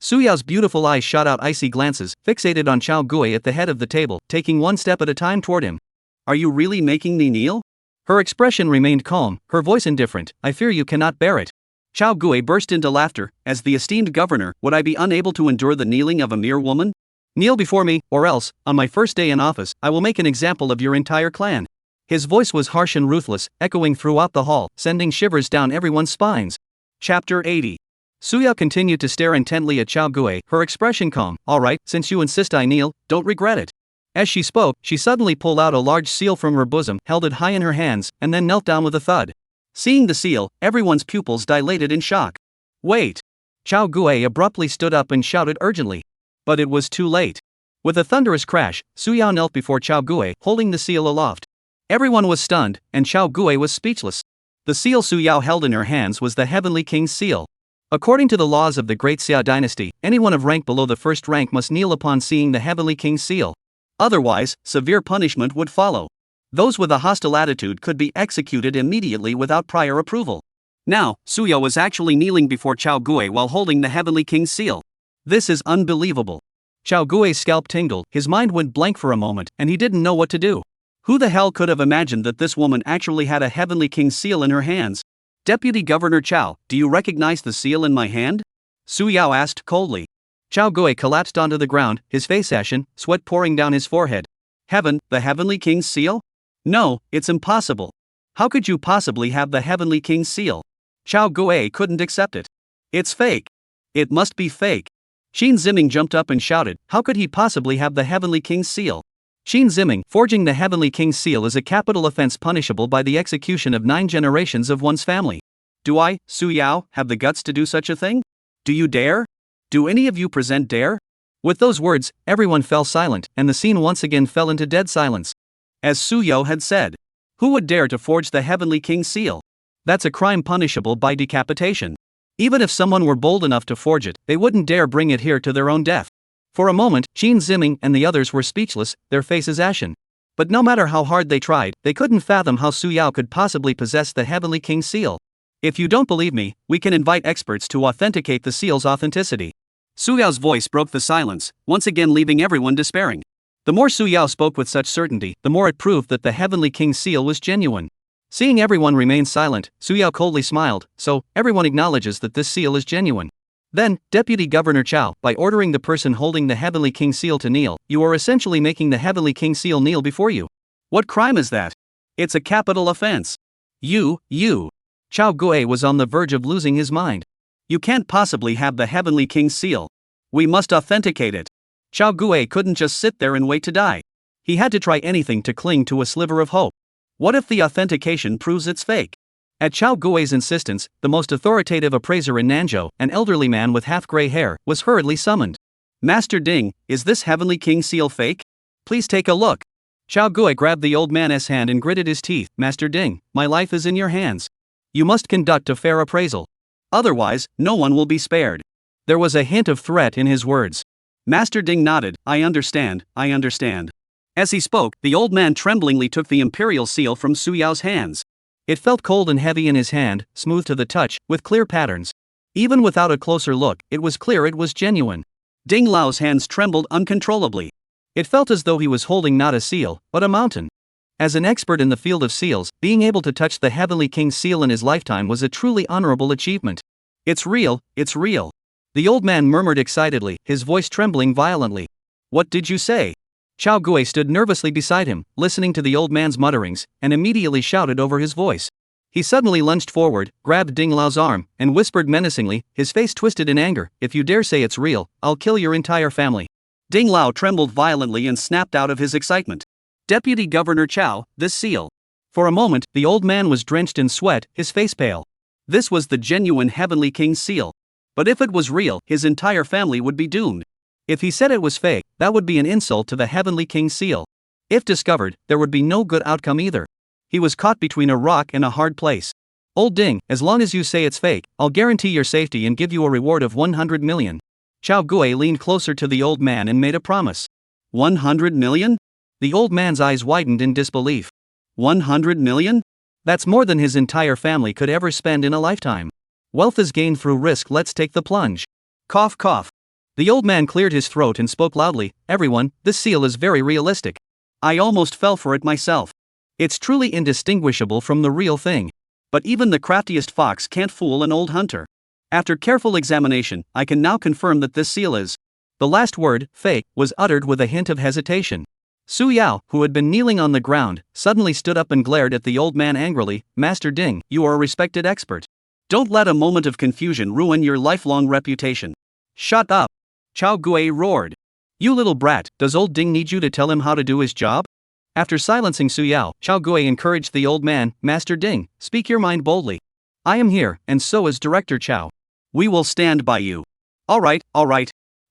Su Yao's beautiful eyes shot out icy glances, fixated on Chao Gue at the head of the table, taking one step at a time toward him. Are you really making me kneel? Her expression remained calm, her voice indifferent. I fear you cannot bear it. Chao Gue burst into laughter. As the esteemed governor, would I be unable to endure the kneeling of a mere woman? Kneel before me, or else, on my first day in office, I will make an example of your entire clan. His voice was harsh and ruthless, echoing throughout the hall, sending shivers down everyone's spines. Chapter 80. Su Yao continued to stare intently at Chao Gue, her expression calm. All right, since you insist I kneel, don't regret it. As she spoke, she suddenly pulled out a large seal from her bosom, held it high in her hands, and then knelt down with a thud. Seeing the seal, everyone's pupils dilated in shock. Wait! Chao Gue abruptly stood up and shouted urgently. But it was too late. With a thunderous crash, Su Yao knelt before Chao Gue, holding the seal aloft. Everyone was stunned, and Chao Gue was speechless. The seal Su Yao held in her hands was the Heavenly King's seal. According to the laws of the Great Xia dynasty, anyone of rank below the first rank must kneel upon seeing the Heavenly King's seal. Otherwise, severe punishment would follow. Those with a hostile attitude could be executed immediately without prior approval. Now, Su Yao was actually kneeling before Chao Gue while holding the Heavenly King's seal. This is unbelievable. Chao Gue's scalp tingled, his mind went blank for a moment, and he didn't know what to do. Who the hell could have imagined that this woman actually had a Heavenly King's seal in her hands? Deputy Governor Chao, do you recognize the seal in my hand? Su Yao asked coldly. Chao Gue collapsed onto the ground, his face ashen, sweat pouring down his forehead. Heaven, the Heavenly King's seal? No, it's impossible. How could you possibly have the Heavenly King's seal? Chao Gue couldn't accept it. It's fake. It must be fake. Xin Ziming jumped up and shouted, how could he possibly have the Heavenly King's seal? Xin Ziming, forging the Heavenly King's seal is a capital offense punishable by the execution of 9 generations of one's family. Do I, Su Yao, have the guts to do such a thing? Do you dare? Do any of you present dare? With those words, everyone fell silent, and the scene once again fell into dead silence. As Su Yao had said, who would dare to forge the Heavenly King's seal? That's a crime punishable by decapitation. Even if someone were bold enough to forge it, they wouldn't dare bring it here to their own death. For a moment, Xin Ziming and the others were speechless, their faces ashen. But no matter how hard they tried, they couldn't fathom how Su Yao could possibly possess the Heavenly King's seal. If you don't believe me, we can invite experts to authenticate the seal's authenticity. Su Yao's voice broke the silence, once again leaving everyone despairing. The more Su Yao spoke with such certainty, the more it proved that the Heavenly King's seal was genuine. Seeing everyone remain silent, Su Yao coldly smiled. So, everyone acknowledges that this seal is genuine. Then, Deputy Governor Chao, by ordering the person holding the Heavenly King's seal to kneel, you are essentially making the Heavenly King's seal kneel before you. What crime is that? It's a capital offense. You. Chao Gue was on the verge of losing his mind. You can't possibly have the Heavenly King's seal. We must authenticate it. Chao Gue couldn't just sit there and wait to die. He had to try anything to cling to a sliver of hope. What if the authentication proves it's fake? At Chao Gue's insistence, the most authoritative appraiser in Nanzhou, an elderly man with half-gray hair, was hurriedly summoned. Master Ding, is this Heavenly King's seal fake? Please take a look. Chao Gue grabbed the old man's hand and gritted his teeth. Master Ding, my life is in your hands. You must conduct a fair appraisal. Otherwise, no one will be spared. There was a hint of threat in his words. Master Ding nodded. I understand. As he spoke, the old man tremblingly took the imperial seal from Su Yao's hands. It felt cold and heavy in his hand, smooth to the touch, with clear patterns. Even without a closer look, it was clear it was genuine. Ding Lao's hands trembled uncontrollably. It felt as though he was holding not a seal, but a mountain. As an expert in the field of seals, being able to touch the Heavenly King's seal in his lifetime was a truly honorable achievement. It's real. The old man murmured excitedly, his voice trembling violently. What did you say? Chao Gue stood nervously beside him, listening to the old man's mutterings, and immediately shouted over his voice. He suddenly lunged forward, grabbed Ding Lao's arm, and whispered menacingly, his face twisted in anger, if you dare say it's real, I'll kill your entire family. Ding Lao trembled violently and snapped out of his excitement. Deputy Governor Chao, this seal. For a moment, the old man was drenched in sweat, his face pale. This was the genuine Heavenly King's seal. But if it was real, his entire family would be doomed. If he said it was fake, That would be an insult to the Heavenly King's seal. If discovered, there would be no good outcome either. He was caught between a rock and a hard place. Old Ding, as long as you say it's fake, I'll guarantee your safety and give you a reward of 100 million. Chao Gui leaned closer to the old man and made a promise. 100 million? The old man's eyes widened in disbelief. 100 million? That's more than his entire family could ever spend in a lifetime. Wealth is gained through risk, let's take the plunge. Cough cough. The old man cleared his throat and spoke loudly, everyone, this seal is very realistic. I almost fell for it myself. It's truly indistinguishable from the real thing. But even the craftiest fox can't fool an old hunter. After careful examination, I can now confirm that this seal is. The last word, fake, was uttered with a hint of hesitation. Su Yao, who had been kneeling on the ground, suddenly stood up and glared at the old man angrily. Master Ding, you are a respected expert. Don't let a moment of confusion ruin your lifelong reputation. Shut up! Chao Gui roared. You little brat, does old Ding need you to tell him how to do his job? After silencing Su Yao, Chao Gui encouraged the old man, Master Ding, speak your mind boldly. I am here, and so is Director Chao. We will stand by you. All right.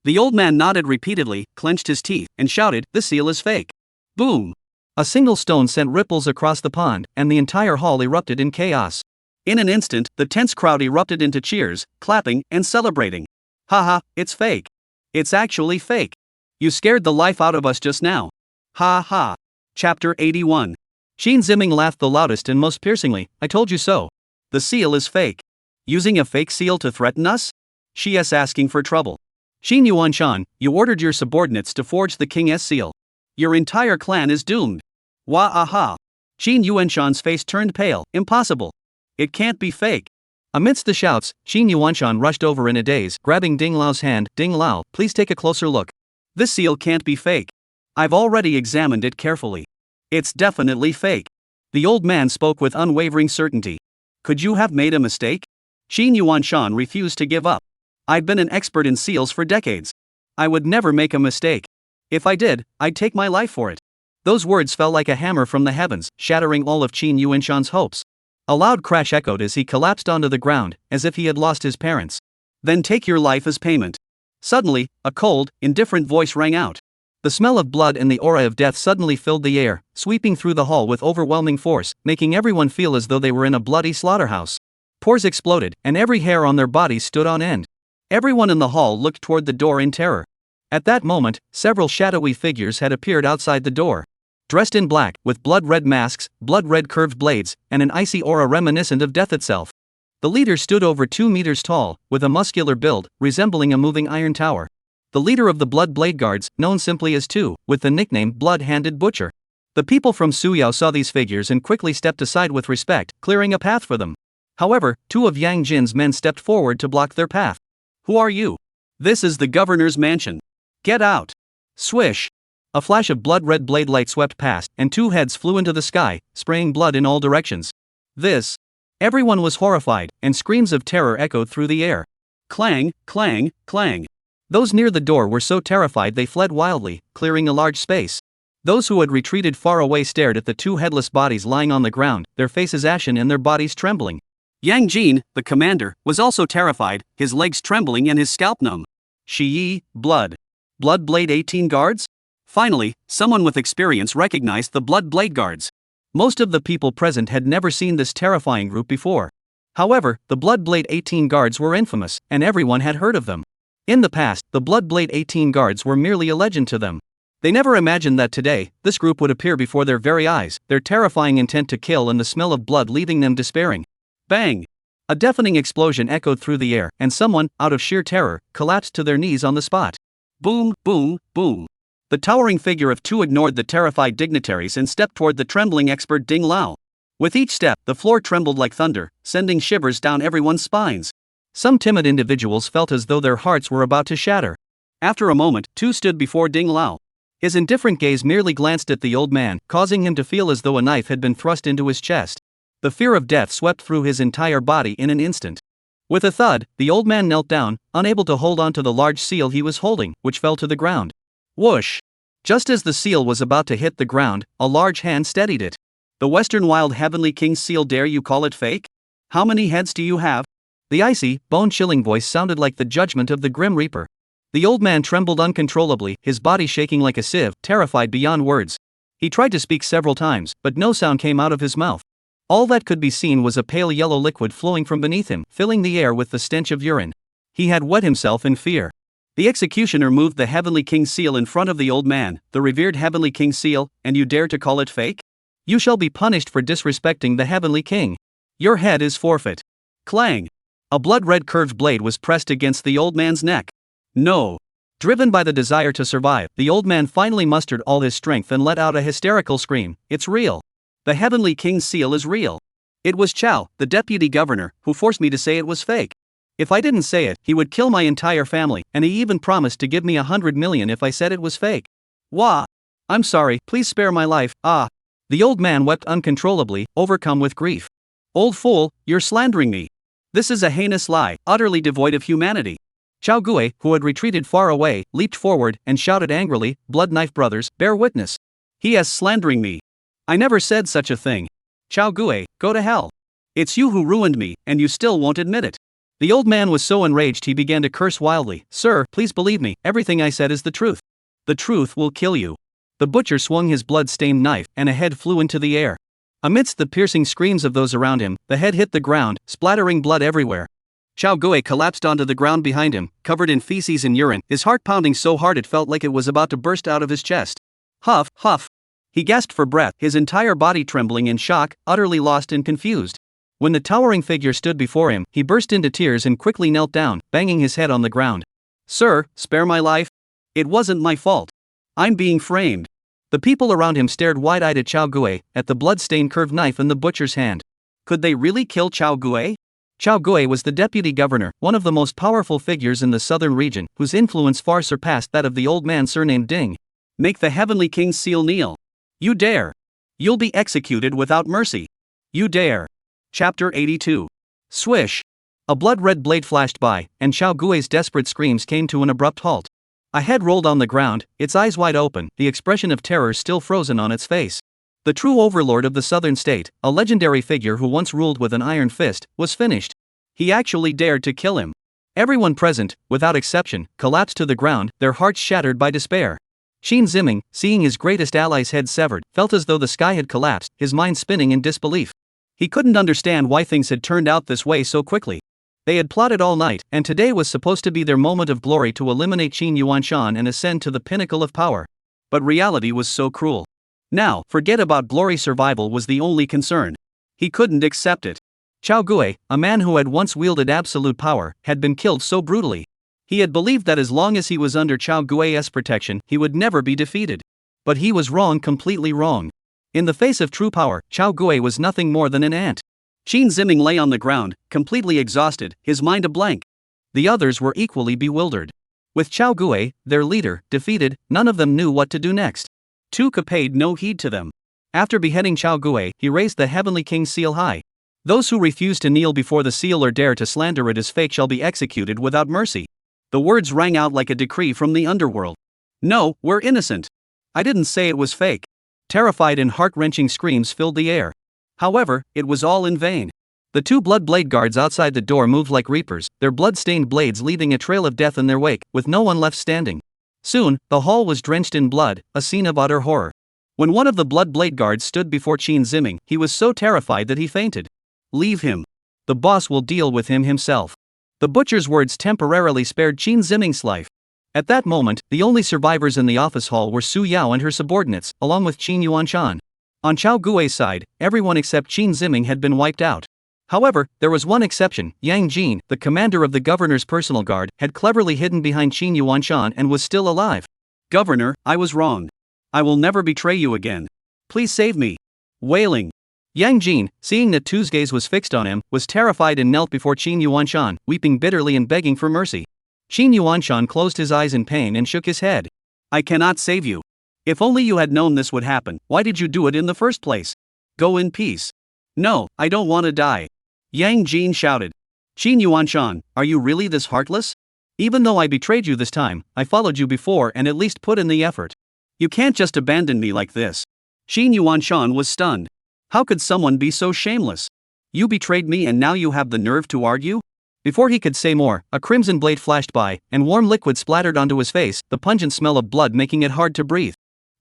The old man nodded repeatedly, clenched his teeth, and shouted, the seal is fake. Boom! A single stone sent ripples across the pond, and the entire hall erupted in chaos. In an instant, the tense crowd erupted into cheers, clapping, and celebrating. Haha, it's fake. It's actually fake. You scared the life out of us just now. Ha ha. Chapter 81. Sheen Zimming laughed the loudest and most piercingly, I told you so. The seal is fake. Using a fake seal to threaten us? She is asking for trouble. Xin Yuanshan, you ordered your subordinates to forge the king's seal. Your entire clan is doomed. Wah-aha. Xin Yuanshan's face turned pale, impossible. It can't be fake. Amidst the shouts, Xin Yuanshan rushed over in a daze, grabbing Ding Lao's hand. Ding Lao, please take a closer look. This seal can't be fake. I've already examined it carefully. It's definitely fake. The old man spoke with unwavering certainty. Could you have made a mistake? Xin Yuanshan refused to give up. I've been an expert in seals for decades. I would never make a mistake. If I did, I'd take my life for it. Those words fell like a hammer from the heavens, shattering all of Qin Yuanshan's hopes. A loud crash echoed as he collapsed onto the ground, as if he had lost his parents. Then take your life as payment. Suddenly, a cold, indifferent voice rang out. The smell of blood and the aura of death suddenly filled the air, sweeping through the hall with overwhelming force, making everyone feel as though they were in a bloody slaughterhouse. Pores exploded, and every hair on their bodies stood on end. Everyone in the hall looked toward the door in terror. At that moment, several shadowy figures had appeared outside the door. Dressed in black, with blood-red masks, blood-red curved blades, and an icy aura reminiscent of death itself. The leader stood over 2 meters tall, with a muscular build, resembling a moving iron tower. The leader of the Blood Blade Guards, known simply as Tu, with the nickname Blood-Handed Butcher. The people from Suyao saw these figures and quickly stepped aside with respect, clearing a path for them. However, 2 of Yang Jin's men stepped forward to block their path. Who are you? This is the governor's mansion. Get out. Swish. A flash of blood-red blade light swept past, and 2 heads flew into the sky, spraying blood in all directions. This. Everyone was horrified, and screams of terror echoed through the air. Clang, clang, clang. Those near the door were so terrified they fled wildly, clearing a large space. Those who had retreated far away stared at the 2 headless bodies lying on the ground, their faces ashen and their bodies trembling. Yang Jin, the commander, was also terrified, his legs trembling and his scalp numb. Shi, blood. Blood Blade 18 guards? Finally, someone with experience recognized the Blood Blade Guards. Most of the people present had never seen this terrifying group before. However, the Blood Blade 18 guards were infamous, and everyone had heard of them. In the past, the Blood Blade 18 guards were merely a legend to them. They never imagined that today, this group would appear before their very eyes, their terrifying intent to kill and the smell of blood leaving them despairing. Bang! A deafening explosion echoed through the air, and someone, out of sheer terror, collapsed to their knees on the spot. Boom, boom, boom. The towering figure of Tu ignored the terrified dignitaries and stepped toward the trembling expert Ding Lao. With each step, the floor trembled like thunder, sending shivers down everyone's spines. Some timid individuals felt as though their hearts were about to shatter. After a moment, Tu stood before Ding Lao. His indifferent gaze merely glanced at the old man, causing him to feel as though a knife had been thrust into his chest. The fear of death swept through his entire body in an instant. With a thud, the old man knelt down, unable to hold on to the large seal he was holding, which fell to the ground. Whoosh! Just as the seal was about to hit the ground, a large hand steadied it. The Western Wild Heavenly King's seal, dare you call it fake? How many heads do you have? The icy, bone-chilling voice sounded like the judgment of the Grim Reaper. The old man trembled uncontrollably, his body shaking like a sieve, terrified beyond words. He tried to speak several times, but no sound came out of his mouth. All that could be seen was a pale yellow liquid flowing from beneath him, filling the air with the stench of urine. He had wet himself in fear. The executioner moved the Heavenly King's seal in front of the old man, the revered Heavenly King's seal, and you dare to call it fake? You shall be punished for disrespecting the Heavenly King. Your head is forfeit. Clang! A blood-red curved blade was pressed against the old man's neck. No. Driven by the desire to survive, the old man finally mustered all his strength and let out a hysterical scream. It's real. The Heavenly King's seal is real. It was Chow, the deputy governor, who forced me to say it was fake. If I didn't say it, he would kill my entire family, and he even promised to give me 100 million if I said it was fake. Wah! I'm sorry, please spare my life, ah! The old man wept uncontrollably, overcome with grief. Old fool, you're slandering me. This is a heinous lie, utterly devoid of humanity. Chao Gue, who had retreated far away, leaped forward and shouted angrily, Blood Knife Brothers, bear witness. He is slandering me. I never said such a thing. Chao Gue, go to hell. It's you who ruined me, and you still won't admit it. The old man was so enraged he began to curse wildly. Sir, please believe me, everything I said is the truth. The truth will kill you. The butcher swung his blood-stained knife, and a head flew into the air. Amidst the piercing screams of those around him, the head hit the ground, splattering blood everywhere. Chao Gue collapsed onto the ground behind him, covered in feces and urine, his heart pounding so hard it felt like it was about to burst out of his chest. Huff, huff. He gasped for breath, his entire body trembling in shock, utterly lost and confused. When the towering figure stood before him, he burst into tears and quickly knelt down, banging his head on the ground. Sir, spare my life. It wasn't my fault. I'm being framed. The people around him stared wide-eyed at Chao Gue, at the blood-stained curved knife in the butcher's hand. Could they really kill Chao Gue? Chao Gue was the deputy governor, one of the most powerful figures in the southern region, whose influence far surpassed that of the old man surnamed Ding. Make the Heavenly King's seal kneel. You dare. You'll be executed without mercy. You dare. Chapter 82. Swish. A blood-red blade flashed by, and Chao Gue's desperate screams came to an abrupt halt. A head rolled on the ground, its eyes wide open, the expression of terror still frozen on its face. The true overlord of the southern state, a legendary figure who once ruled with an iron fist, was finished. He actually dared to kill him. Everyone present, without exception, collapsed to the ground, their hearts shattered by despair. Qin Ziming, seeing his greatest ally's head severed, felt as though the sky had collapsed, his mind spinning in disbelief. He couldn't understand why things had turned out this way so quickly. They had plotted all night, and today was supposed to be their moment of glory to eliminate Qin Yuanshan and ascend to the pinnacle of power. But reality was so cruel. Now, forget about glory, survival was the only concern. He couldn't accept it. Chao Gue, a man who had once wielded absolute power, had been killed so brutally. He had believed that as long as he was under Chao Gue's protection, he would never be defeated. But he was wrong, completely wrong. In the face of true power, Chao Gue was nothing more than an ant. Qin Ziming lay on the ground, completely exhausted, his mind a blank. The others were equally bewildered. With Chao Gue, their leader, defeated, none of them knew what to do next. Tuka paid no heed to them. After beheading Chao Gue, he raised the Heavenly King's seal high. Those who refuse to kneel before the seal or dare to slander it as fake shall be executed without mercy. The words rang out like a decree from the underworld. No, we're innocent. I didn't say it was fake. Terrified and heart-wrenching screams filled the air. However, it was all in vain. The two blood blade guards outside the door moved like reapers, their blood-stained blades leaving a trail of death in their wake, with no one left standing. Soon, the hall was drenched in blood, a scene of utter horror. When one of the blood blade guards stood before Qin Ziming, he was so terrified that he fainted. Leave him. The boss will deal with him himself. The butcher's words temporarily spared Qin Ziming's life. At that moment, the only survivors in the office hall were Su Yao and her subordinates, along with Qin Yuanshan. On Chao Gue's side, everyone except Qin Ziming had been wiped out. However, there was one exception. Yang Jin, the commander of the governor's personal guard, had cleverly hidden behind Qin Yuanshan and was still alive. Governor, I was wrong. I will never betray you again. Please save me. Wailing. Yang Jin, seeing that Tu's gaze was fixed on him, was terrified and knelt before Qin Yuanshan, weeping bitterly and begging for mercy. Qin Yuanshan closed his eyes in pain and shook his head. I cannot save you. If only you had known this would happen, why did you do it in the first place? Go in peace. No, I don't want to die. Yang Jin shouted. Qin Yuanshan, are you really this heartless? Even though I betrayed you this time, I followed you before and at least put in the effort. You can't just abandon me like this. Qin Yuanshan was stunned. How could someone be so shameless? You betrayed me and now you have the nerve to argue? Before he could say more, a crimson blade flashed by, and warm liquid splattered onto his face, the pungent smell of blood making it hard to breathe.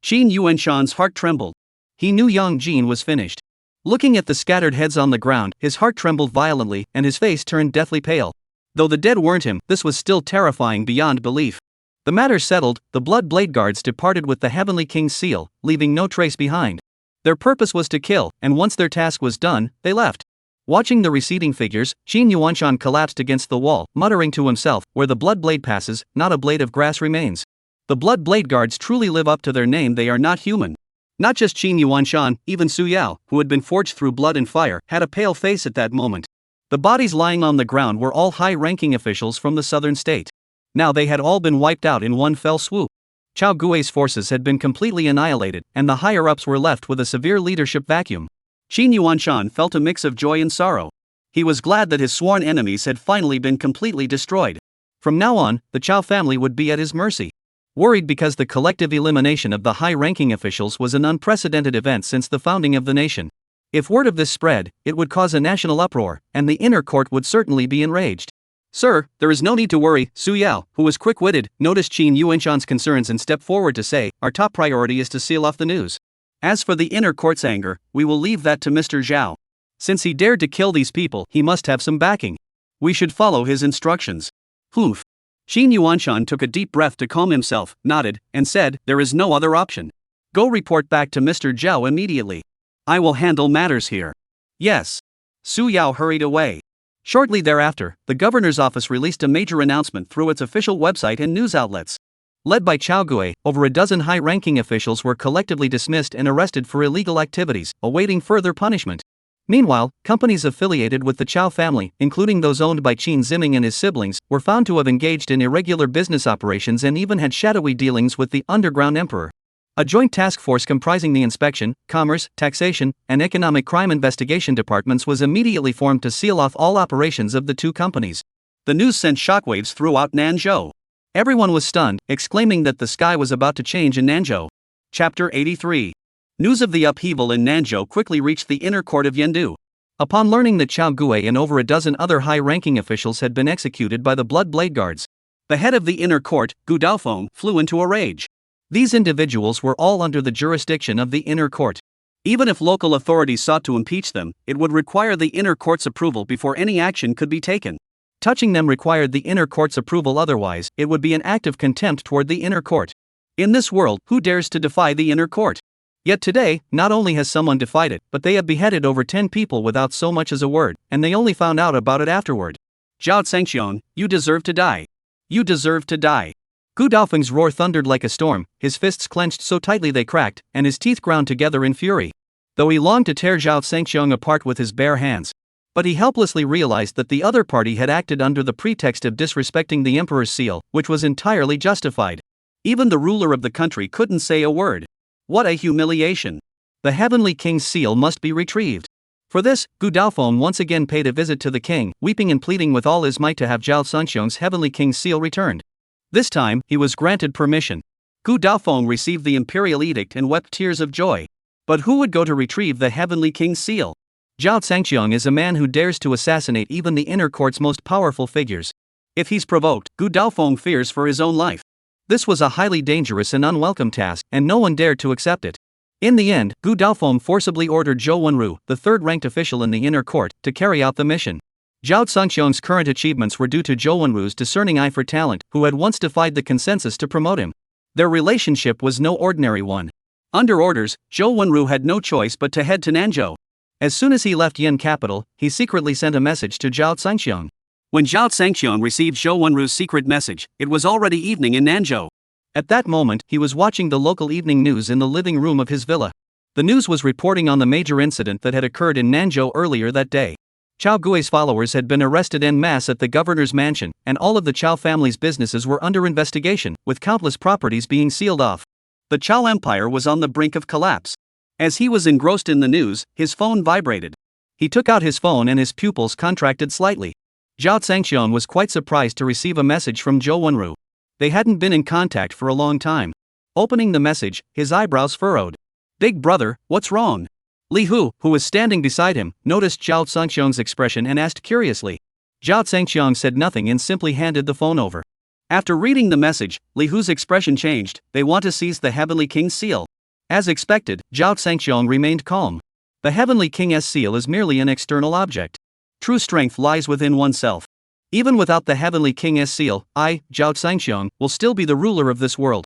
Qin Yuanshan's heart trembled. He knew Yang Jin was finished. Looking at the scattered heads on the ground, his heart trembled violently, and his face turned deathly pale. Though the dead weren't him, this was still terrifying beyond belief. The matter settled, the Blood Blade Guards departed with the Heavenly King's seal, leaving no trace behind. Their purpose was to kill, and once their task was done, they left. Watching the receding figures, Qin Yuanshan collapsed against the wall, muttering to himself, where the blood blade passes, not a blade of grass remains. The Blood Blade Guards truly live up to their name, they are not human. Not just Qin Yuanshan, even Su Yao, who had been forged through blood and fire, had a pale face at that moment. The bodies lying on the ground were all high-ranking officials from the southern state. Now they had all been wiped out in one fell swoop. Chao Gui's forces had been completely annihilated, and the higher-ups were left with a severe leadership vacuum. Qin Yuanshan felt a mix of joy and sorrow. He was glad that his sworn enemies had finally been completely destroyed. From now on, the Chao family would be at his mercy. Worried because the collective elimination of the high-ranking officials was an unprecedented event since the founding of the nation. If word of this spread, it would cause a national uproar, and the inner court would certainly be enraged. Sir, there is no need to worry, Su Yao, who was quick-witted, noticed Qin Yuanshan's concerns and stepped forward to say, our top priority is to seal off the news. As for the inner court's anger, we will leave that to Mr. Zhao. Since he dared to kill these people, he must have some backing. We should follow his instructions. Humph. Qin Yuanshan took a deep breath to calm himself, nodded, and said, there is no other option. Go report back to Mr. Zhao immediately. I will handle matters here. Yes. Su Yao hurried away. Shortly thereafter, the governor's office released a major announcement through its official website and news outlets. Led by Chao Gui, over a dozen high-ranking officials were collectively dismissed and arrested for illegal activities, awaiting further punishment. Meanwhile, companies affiliated with the Chao family, including those owned by Qin Ziming and his siblings, were found to have engaged in irregular business operations and even had shadowy dealings with the underground emperor. A joint task force comprising the inspection, commerce, taxation, and economic crime investigation departments was immediately formed to seal off all operations of the two companies. The news sent shockwaves throughout Nanzhou. Everyone was stunned, exclaiming that the sky was about to change in Nanzhou. Chapter 83. News of the upheaval in Nanzhou quickly reached the inner court of Yendu. Upon learning that Chao Gui and over a dozen other high-ranking officials had been executed by the Blood Blade Guards, the head of the inner court, Gu Daofeng, flew into a rage. These individuals were all under the jurisdiction of the inner court. Even if local authorities sought to impeach them, it would require the inner court's approval before any action could be taken. Touching them required the inner court's approval, otherwise, it would be an act of contempt toward the inner court. In this world, who dares to defy the inner court? Yet today, not only has someone defied it, but they have beheaded over 10 people without so much as a word, and they only found out about it afterward. Zhao Zhangxiong, you deserve to die. You deserve to die. Gu Daofeng's roar thundered like a storm, his fists clenched so tightly they cracked, and his teeth ground together in fury. Though he longed to tear Zhao Zhangxiong apart with his bare hands, but he helplessly realized that the other party had acted under the pretext of disrespecting the emperor's seal, which was entirely justified. Even the ruler of the country couldn't say a word. What a humiliation! The Heavenly King's seal must be retrieved. For this, Gu Daofeng once again paid a visit to the king, weeping and pleading with all his might to have Zhao Zhangxiong's Heavenly King's seal returned. This time, he was granted permission. Gu Daofeng received the imperial edict and wept tears of joy. But who would go to retrieve the Heavenly King's seal? Zhao Zhangxiong is a man who dares to assassinate even the inner court's most powerful figures. If he's provoked, Gu Daofeng fears for his own life. This was a highly dangerous and unwelcome task, and no one dared to accept it. In the end, Gu Daofeng forcibly ordered Zhou Wenru, the third-ranked official in the inner court, to carry out the mission. Zhao Zhangxiong's current achievements were due to Zhou Wenru's discerning eye for talent, who had once defied the consensus to promote him. Their relationship was no ordinary one. Under orders, Zhou Wenru had no choice but to head to Nanzhou. As soon as he left Yin capital, he secretly sent a message to Zhao Zhangxiong. When Zhao Zhangxiong received Zhou Wenru's secret message, it was already evening in Nanzhou. At that moment, he was watching the local evening news in the living room of his villa. The news was reporting on the major incident that had occurred in Nanzhou earlier that day. Chao Gui's followers had been arrested en masse at the governor's mansion, and all of the Chao family's businesses were under investigation, with countless properties being sealed off. The Chao Empire was on the brink of collapse. As he was engrossed in the news, his phone vibrated. He took out his phone and his pupils contracted slightly. Zhao Zhangxiong was quite surprised to receive a message from Zhou Wenru. They hadn't been in contact for a long time. Opening the message, his eyebrows furrowed. Big brother, what's wrong? Li Hu, who was standing beside him, noticed Zhao Zhangxiong's expression and asked curiously. Zhao Zhangqiang said nothing and simply handed the phone over. After reading the message, Li Hu's expression changed. They want to seize the Heavenly King's seal. As expected, Zhao Zhangqiang remained calm. The Heavenly King's seal is merely an external object. True strength lies within oneself. Even without the Heavenly King's seal, I, Zhao Zhangqiang, will still be the ruler of this world.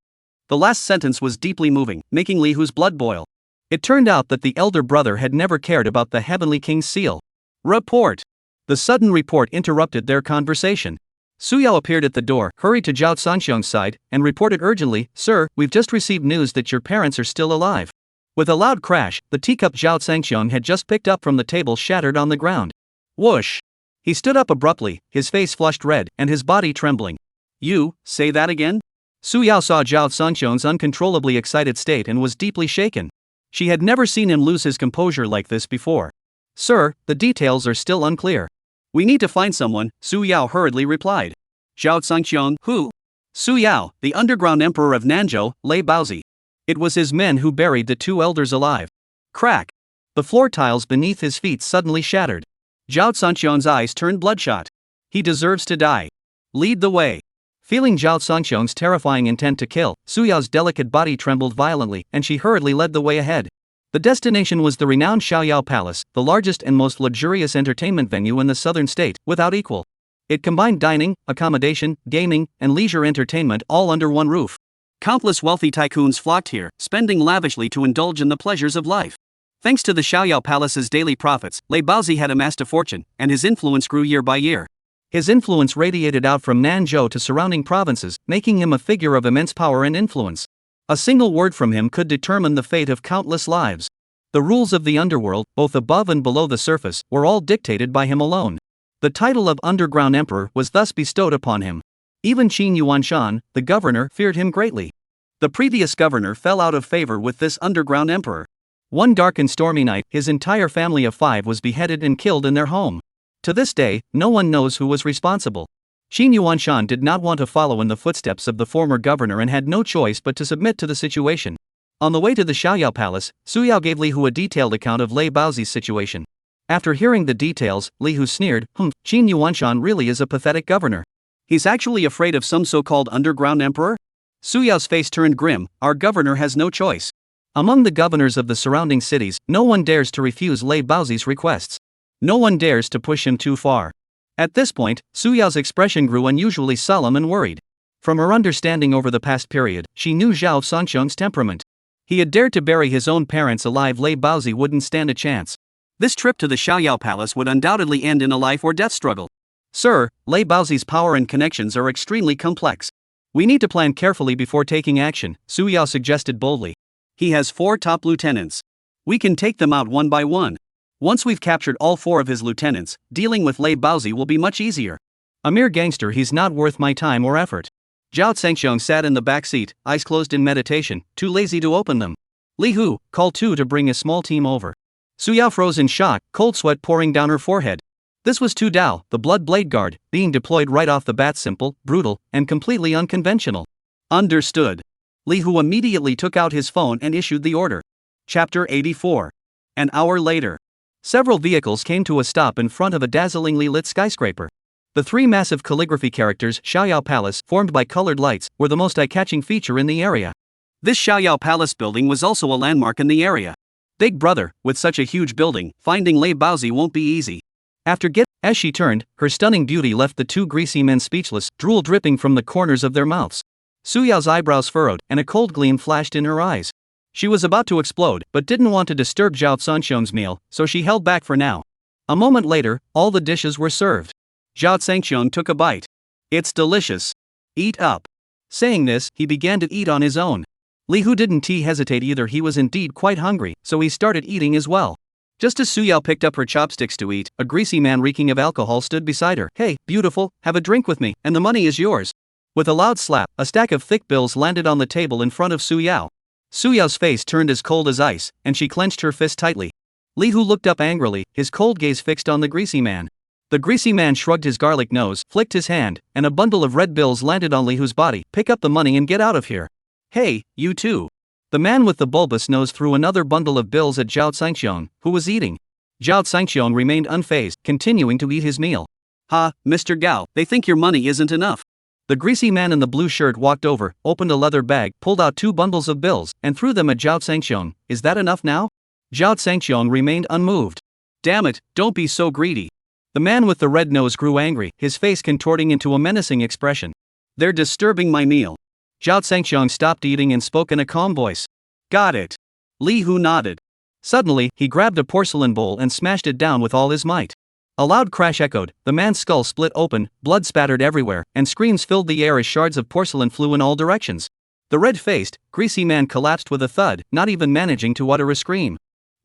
The last sentence was deeply moving, making Li Hu's blood boil. It turned out that the elder brother had never cared about the Heavenly King's seal. Report! The sudden report interrupted their conversation. Su Yao appeared at the door, hurried to Zhao Zhangqiang's side, and reported urgently, "Sir, we've just received news that your parents are still alive." With a loud crash, the teacup Zhao Zhangqiang had just picked up from the table shattered on the ground. Whoosh! He stood up abruptly, his face flushed red, and his body trembling. "You, say that again?" Su Yao saw Zhao Zhangqiang's uncontrollably excited state and was deeply shaken. She had never seen him lose his composure like this before. "Sir, the details are still unclear. We need to find someone," Su Yao hurriedly replied. "Zhao Zhangqiang, who?" Su Yao, the underground emperor of Nanzhou, Lei Baozi. It was his men who buried the two elders alive. Crack! The floor tiles beneath his feet suddenly shattered. Zhao Zhangqiang's eyes turned bloodshot. "He deserves to die. Lead the way." Feeling Zhao Zhangqiang's terrifying intent to kill, Su Yao's delicate body trembled violently, and she hurriedly led the way ahead. The destination was the renowned Xiaoyao Palace, the largest and most luxurious entertainment venue in the southern state, without equal. It combined dining, accommodation, gaming, and leisure entertainment all under one roof. Countless wealthy tycoons flocked here, spending lavishly to indulge in the pleasures of life. Thanks to the Xiaoyao Palace's daily profits, Lei Baozi had amassed a fortune, and his influence grew year by year. His influence radiated out from Nanzhou to surrounding provinces, making him a figure of immense power and influence. A single word from him could determine the fate of countless lives. The rules of the underworld, both above and below the surface, were all dictated by him alone. The title of Underground Emperor was thus bestowed upon him. Even Qin Yuanshan, the governor, feared him greatly. The previous governor fell out of favor with this Underground Emperor. One dark and stormy night, his entire family of 5 was beheaded and killed in their home. To this day, no one knows who was responsible. Qin Yuanshan did not want to follow in the footsteps of the former governor and had no choice but to submit to the situation. On the way to the Xiaoyao Palace, Su Yao gave Li Hu a detailed account of Lei Baozi's situation. After hearing the details, Li Hu sneered, Qin Yuanshan really is a pathetic governor. He's actually afraid of some so-called underground emperor? Su Yao's face turned grim. Our governor has no choice. Among the governors of the surrounding cities, no one dares to refuse Lei Baozi's requests. No one dares to push him too far. At this point, Su Yao's expression grew unusually solemn and worried. From her understanding over the past period, she knew Zhao Zhangqiang's temperament. He had dared to bury his own parents alive. Lei Baozi wouldn't stand a chance. This trip to the Xiaoyao Palace would undoubtedly end in a life or death struggle. Sir, Lei Baozi's power and connections are extremely complex. We need to plan carefully before taking action, Su Yao suggested boldly. He has 4 top lieutenants. We can take them out one by one. Once we've captured all 4 of his lieutenants, dealing with Lei Baozi will be much easier. A mere gangster, he's not worth my time or effort. Zhao Zhangqiang sat in the back seat, eyes closed in meditation, too lazy to open them. Li Hu, call 2 to bring a small team over. Su Yao froze in shock, cold sweat pouring down her forehead. This was Tu Dao, the Blood Blade Guard, being deployed right off the bat, simple, brutal, and completely unconventional. Understood. Li Hu immediately took out his phone and issued the order. Chapter 84. An hour later. Several vehicles came to a stop in front of a dazzlingly lit skyscraper. The 3 massive calligraphy characters Xiaoyao Palace, formed by colored lights, were the most eye-catching feature in the area. This Xiaoyao Palace building was also a landmark in the area. Big brother, with such a huge building, finding Lei Baozi won't be easy. As she turned, her stunning beauty left the 2 greasy men speechless, drool dripping from the corners of their mouths. Su Yao's eyebrows furrowed, and a cold gleam flashed in her eyes. She was about to explode, but didn't want to disturb Zhao Zhangqiang's meal, so she held back for now. A moment later, all the dishes were served. Zhao Zhangqiang took a bite. It's delicious. Eat up. Saying this, he began to eat on his own. Li Hu didn't hesitate either. He was indeed quite hungry, so he started eating as well. Just as Su Yao picked up her chopsticks to eat, a greasy man reeking of alcohol stood beside her. Hey, beautiful, have a drink with me, and the money is yours. With a loud slap, a stack of thick bills landed on the table in front of Su Yao. Su Yao's face turned as cold as ice, and she clenched her fist tightly. Li Hu looked up angrily, his cold gaze fixed on the greasy man. The greasy man shrugged his garlic nose, flicked his hand, and a bundle of red bills landed on Li Hu's body. Pick up the money and get out of here. Hey, you too. The man with the bulbous nose threw another bundle of bills at Zhao Zhangqiang, who was eating. Zhao Zhangqiang remained unfazed, continuing to eat his meal. Ha, Mr. Gao, they think your money isn't enough. The greasy man in the blue shirt walked over, opened a leather bag, pulled out 2 bundles of bills, and threw them at Zhao Zhangxiong. Is that enough now? Zhao Zhangxiong remained unmoved. Damn it, don't be so greedy. The man with the red nose grew angry, his face contorting into a menacing expression. They're disturbing my meal. Zhao Zhangxiong stopped eating and spoke in a calm voice. Got it. Li Hu nodded. Suddenly, he grabbed a porcelain bowl and smashed it down with all his might. A loud crash echoed, the man's skull split open, blood spattered everywhere, and screams filled the air as shards of porcelain flew in all directions. The red-faced, greasy man collapsed with a thud, not even managing to utter a scream.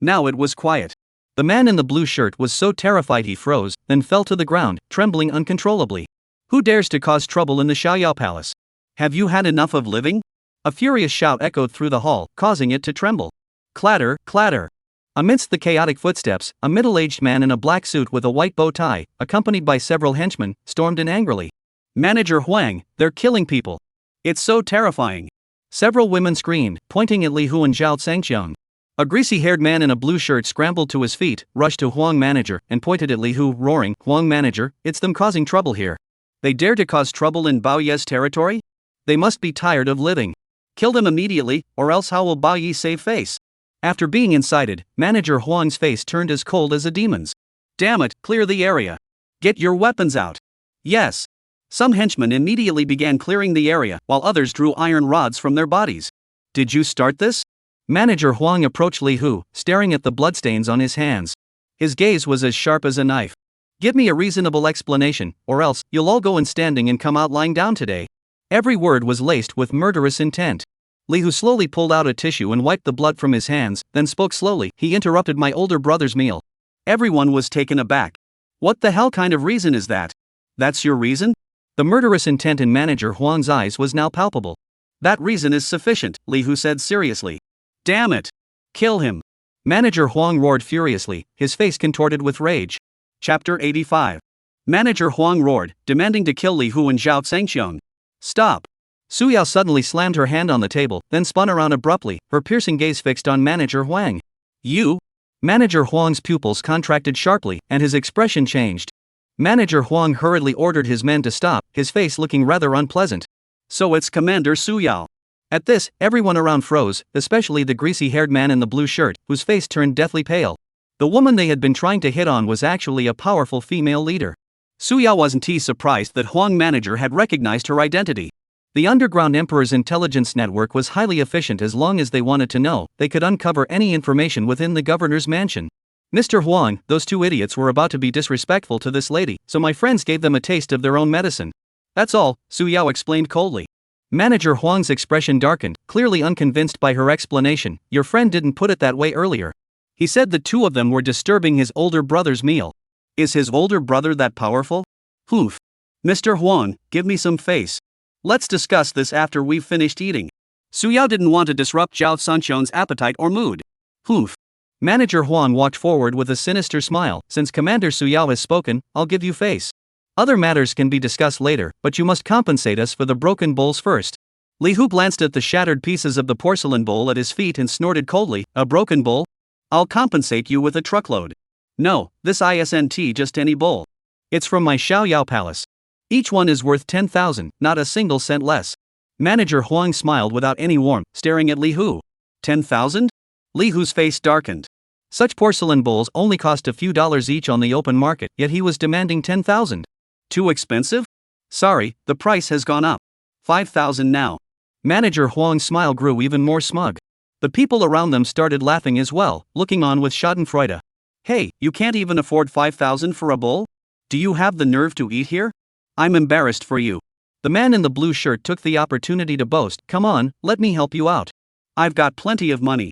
Now it was quiet. The man in the blue shirt was so terrified he froze, then fell to the ground, trembling uncontrollably. Who dares to cause trouble in the Xiaoyao Palace? Have you had enough of living? A furious shout echoed through the hall, causing it to tremble. Clatter, clatter. Amidst the chaotic footsteps, a middle-aged man in a black suit with a white bow tie, accompanied by several henchmen, stormed in angrily. Manager Huang, they're killing people. It's so terrifying. Several women screamed, pointing at Li Hu and Zhao Zhangxiong. A greasy-haired man in a blue shirt scrambled to his feet, rushed to Huang manager, and pointed at Li Hu, roaring, Huang manager, it's them causing trouble here. They dare to cause trouble in Bao Ye's territory? They must be tired of living. Kill them immediately, or else how will Bao Ye save face? After being incited, Manager Huang's face turned as cold as a demon's. Damn it, clear the area. Get your weapons out. Yes. Some henchmen immediately began clearing the area, while others drew iron rods from their bodies. Did you start this? Manager Huang approached Li Hu, staring at the bloodstains on his hands. His gaze was as sharp as a knife. Give me a reasonable explanation, or else, you'll all go in standing and come out lying down today. Every word was laced with murderous intent. Li Hu slowly pulled out a tissue and wiped the blood from his hands, then spoke slowly. He interrupted my older brother's meal. Everyone was taken aback. What the hell kind of reason is that? That's your reason? The murderous intent in Manager Huang's eyes was now palpable. That reason is sufficient, Li Hu said seriously. Damn it! Kill him! Manager Huang roared furiously, his face contorted with rage. Chapter 85. Manager Huang roared, demanding to kill Li Hu and Zhao Zhangxiong. Stop! Su Yao suddenly slammed her hand on the table, then spun around abruptly, her piercing gaze fixed on Manager Huang. You? Manager Huang's pupils contracted sharply, and his expression changed. Manager Huang hurriedly ordered his men to stop, his face looking rather unpleasant. So it's Commander Su Yao. At this, everyone around froze, especially the greasy-haired man in the blue shirt, whose face turned deathly pale. The woman they had been trying to hit on was actually a powerful female leader. Su Yao wasn't surprised that Huang manager had recognized her identity. The underground emperor's intelligence network was highly efficient. As long as they wanted to know, they could uncover any information within the governor's mansion. Mr. Huang, those 2 idiots were about to be disrespectful to this lady, so my friends gave them a taste of their own medicine. That's all, Su Yao explained coldly. Manager Huang's expression darkened, clearly unconvinced by her explanation. Your friend didn't put it that way earlier. He said the 2 of them were disturbing his older brother's meal. Is his older brother that powerful? Hoof. Mr. Huang, give me some face. Let's discuss this after we've finished eating. Su Yao didn't want to disrupt Zhao Zhangxiong's appetite or mood. Hoof. Manager Huang walked forward with a sinister smile. Since Commander Su Yao has spoken, I'll give you face. Other matters can be discussed later, but you must compensate us for the broken bowls first. Li Hu glanced at the shattered pieces of the porcelain bowl at his feet and snorted coldly, a broken bowl? I'll compensate you with a truckload. No, this isn't just any bowl. It's from my Xiaoyao Palace. Each one is worth 10,000, not a single cent less. Manager Huang smiled without any warmth, staring at Li Hu. 10,000? Li Hu's face darkened. Such porcelain bowls only cost a few dollars each on the open market, yet he was demanding 10,000. Too expensive? Sorry, the price has gone up. 5,000 now. Manager Huang's smile grew even more smug. The people around them started laughing as well, looking on with schadenfreude. Hey, you can't even afford 5,000 for a bowl? Do you have the nerve to eat here? I'm embarrassed for you. The man in the blue shirt took the opportunity to boast. Come on, let me help you out. I've got plenty of money.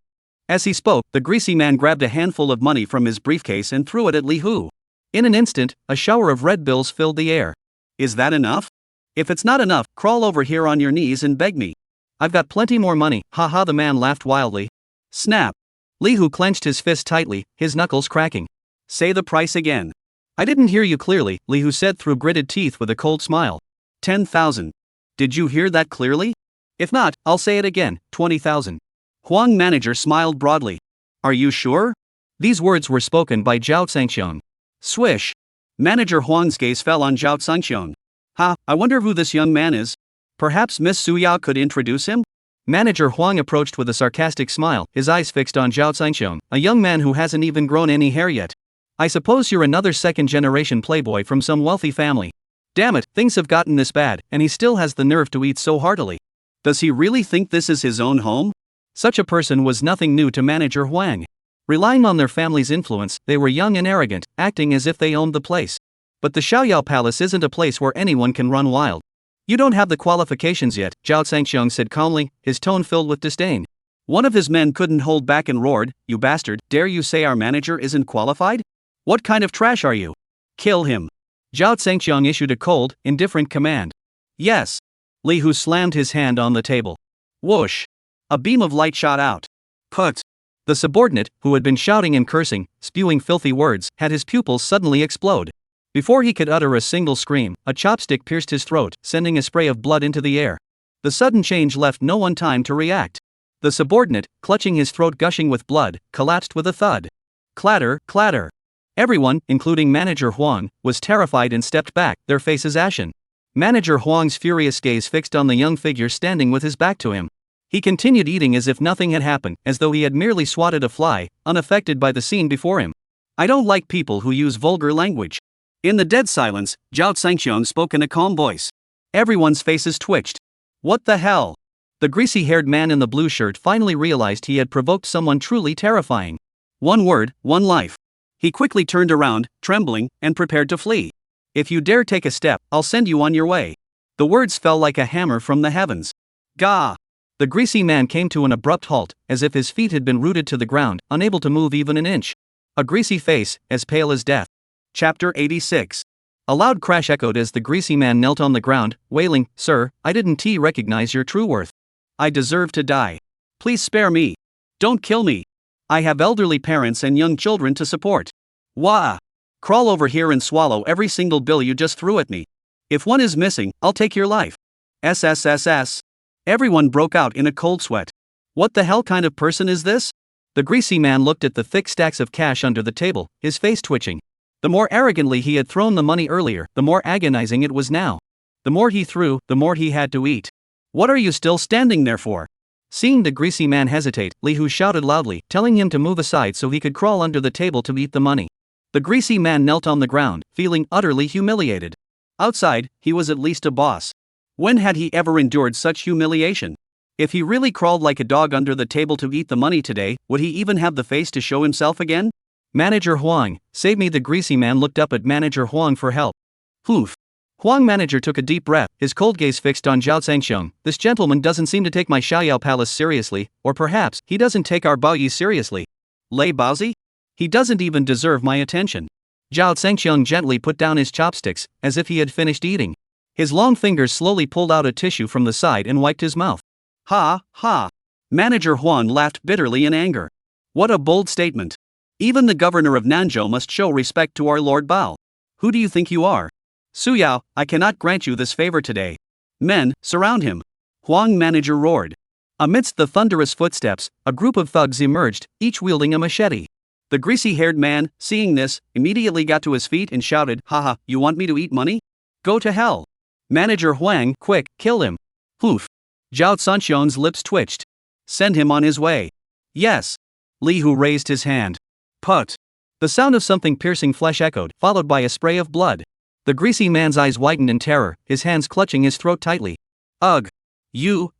As he spoke, the greasy man grabbed a handful of money from his briefcase and threw it at Li Hu. In an instant, a shower of red bills filled the air. Is that enough? If it's not enough, crawl over here on your knees and beg me. I've got plenty more money. Haha, the man laughed wildly. Snap. Li Hu clenched his fist tightly, his knuckles cracking. Say the price again. I didn't hear you clearly, Li Hu said through gritted teeth with a cold smile. 10,000. Did you hear that clearly? If not, I'll say it again, 20,000. Huang manager smiled broadly. Are you sure? These words were spoken by Zhao Zhangxiong. Swish. Manager Huang's gaze fell on Zhao Zhangxiong. I wonder who this young man is. Perhaps Miss Su Yao could introduce him? Manager Huang approached with a sarcastic smile, his eyes fixed on Zhao Zhangxiong, a young man who hasn't even grown any hair yet. I suppose you're another second-generation playboy from some wealthy family. Damn it, things have gotten this bad, and he still has the nerve to eat so heartily. Does he really think this is his own home? Such a person was nothing new to Manager Huang. Relying on their family's influence, they were young and arrogant, acting as if they owned the place. But the Xiaoyao Palace isn't a place where anyone can run wild. You don't have the qualifications yet, Zhao Zhangxiong said calmly, his tone filled with disdain. One of his men couldn't hold back and roared, "You bastard, dare you say our manager isn't qualified? What kind of trash are you? Kill him." Zhao Zhangxiong issued a cold, indifferent command. Yes. Li Hu slammed his hand on the table. Whoosh. A beam of light shot out. Put. The subordinate, who had been shouting and cursing, spewing filthy words, had his pupils suddenly explode. Before he could utter a single scream, a chopstick pierced his throat, sending a spray of blood into the air. The sudden change left no one time to react. The subordinate, clutching his throat gushing with blood, collapsed with a thud. Clatter, clatter. Everyone, including Manager Huang, was terrified and stepped back, their faces ashen. Manager Huang's furious gaze fixed on the young figure standing with his back to him. He continued eating as if nothing had happened, as though he had merely swatted a fly, unaffected by the scene before him. I don't like people who use vulgar language. In the dead silence, Zhao Zhangxiong spoke in a calm voice. Everyone's faces twitched. What the hell? The greasy-haired man in the blue shirt finally realized he had provoked someone truly terrifying. One word, one life. He quickly turned around, trembling, and prepared to flee. If you dare take a step, I'll send you on your way. The words fell like a hammer from the heavens. Gah! The greasy man came to an abrupt halt, as if his feet had been rooted to the ground, unable to move even an inch. A greasy face, as pale as death. Chapter 86. A loud crash echoed as the greasy man knelt on the ground, wailing, "Sir, I didn't recognize your true worth. I deserve to die. Please spare me. Don't kill me. I have elderly parents and young children to support. Wah! Crawl over here and swallow every single bill you just threw at me. If one is missing, I'll take your life. SSSS. Everyone broke out in a cold sweat. What the hell kind of person is this? The greasy man looked at the thick stacks of cash under the table, his face twitching. The more arrogantly he had thrown the money earlier, the more agonizing it was now. The more he threw, the more he had to eat. What are you still standing there for? Seeing the greasy man hesitate, Li Hu shouted loudly, telling him to move aside so he could crawl under the table to eat the money. The greasy man knelt on the ground, feeling utterly humiliated. Outside, he was at least a boss. When had he ever endured such humiliation? If he really crawled like a dog under the table to eat the money today, would he even have the face to show himself again? Manager Huang, save me. The greasy man looked up at Manager Huang for help. Poof. Huang manager took a deep breath, his cold gaze fixed on Zhao Zhangxiong. This gentleman doesn't seem to take my Xiaoyao Palace seriously, or perhaps, he doesn't take our Baoyi seriously. Lei Baozi? He doesn't even deserve my attention. Zhao Zhangxiong gently put down his chopsticks, as if he had finished eating. His long fingers slowly pulled out a tissue from the side and wiped his mouth. Ha, ha. Manager Huang laughed bitterly in anger. What a bold statement. Even the governor of Nanzhou must show respect to our Lord Bao. Who do you think you are? Su Yao, I cannot grant you this favor today. Men, surround him. Huang manager roared. Amidst the thunderous footsteps, a group of thugs emerged, each wielding a machete. The greasy-haired man, seeing this, immediately got to his feet and shouted, "Haha, you want me to eat money? Go to hell. Manager Huang, quick, kill him." Poof. Zhao Zhangxiong's lips twitched. Send him on his way. Yes. Li Hu raised his hand. Put. The sound of something piercing flesh echoed, followed by a spray of blood. The greasy man's eyes widened in terror, his hands clutching his throat tightly. Ugh. You.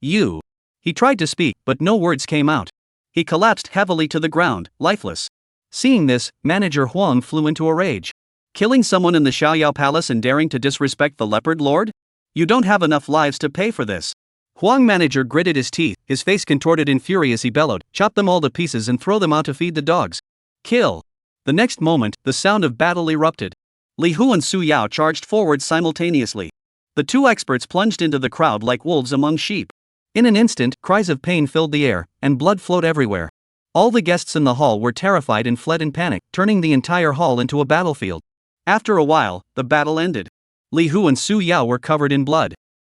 He tried to speak, but no words came out. He collapsed heavily to the ground, lifeless. Seeing this, Manager Huang flew into a rage. Killing someone in the Xiaoyao Palace and daring to disrespect the Leopard Lord? You don't have enough lives to pay for this. Huang manager gritted his teeth, his face contorted in fury as he bellowed, "Chop them all to pieces and throw them out to feed the dogs. Kill." The next moment, the sound of battle erupted. Li Hu and Su Yao charged forward simultaneously. The two experts plunged into the crowd like wolves among sheep. In an instant, cries of pain filled the air, and blood flowed everywhere. All the guests in the hall were terrified and fled in panic, turning the entire hall into a battlefield. After a while, the battle ended. Li Hu and Su Yao were covered in blood.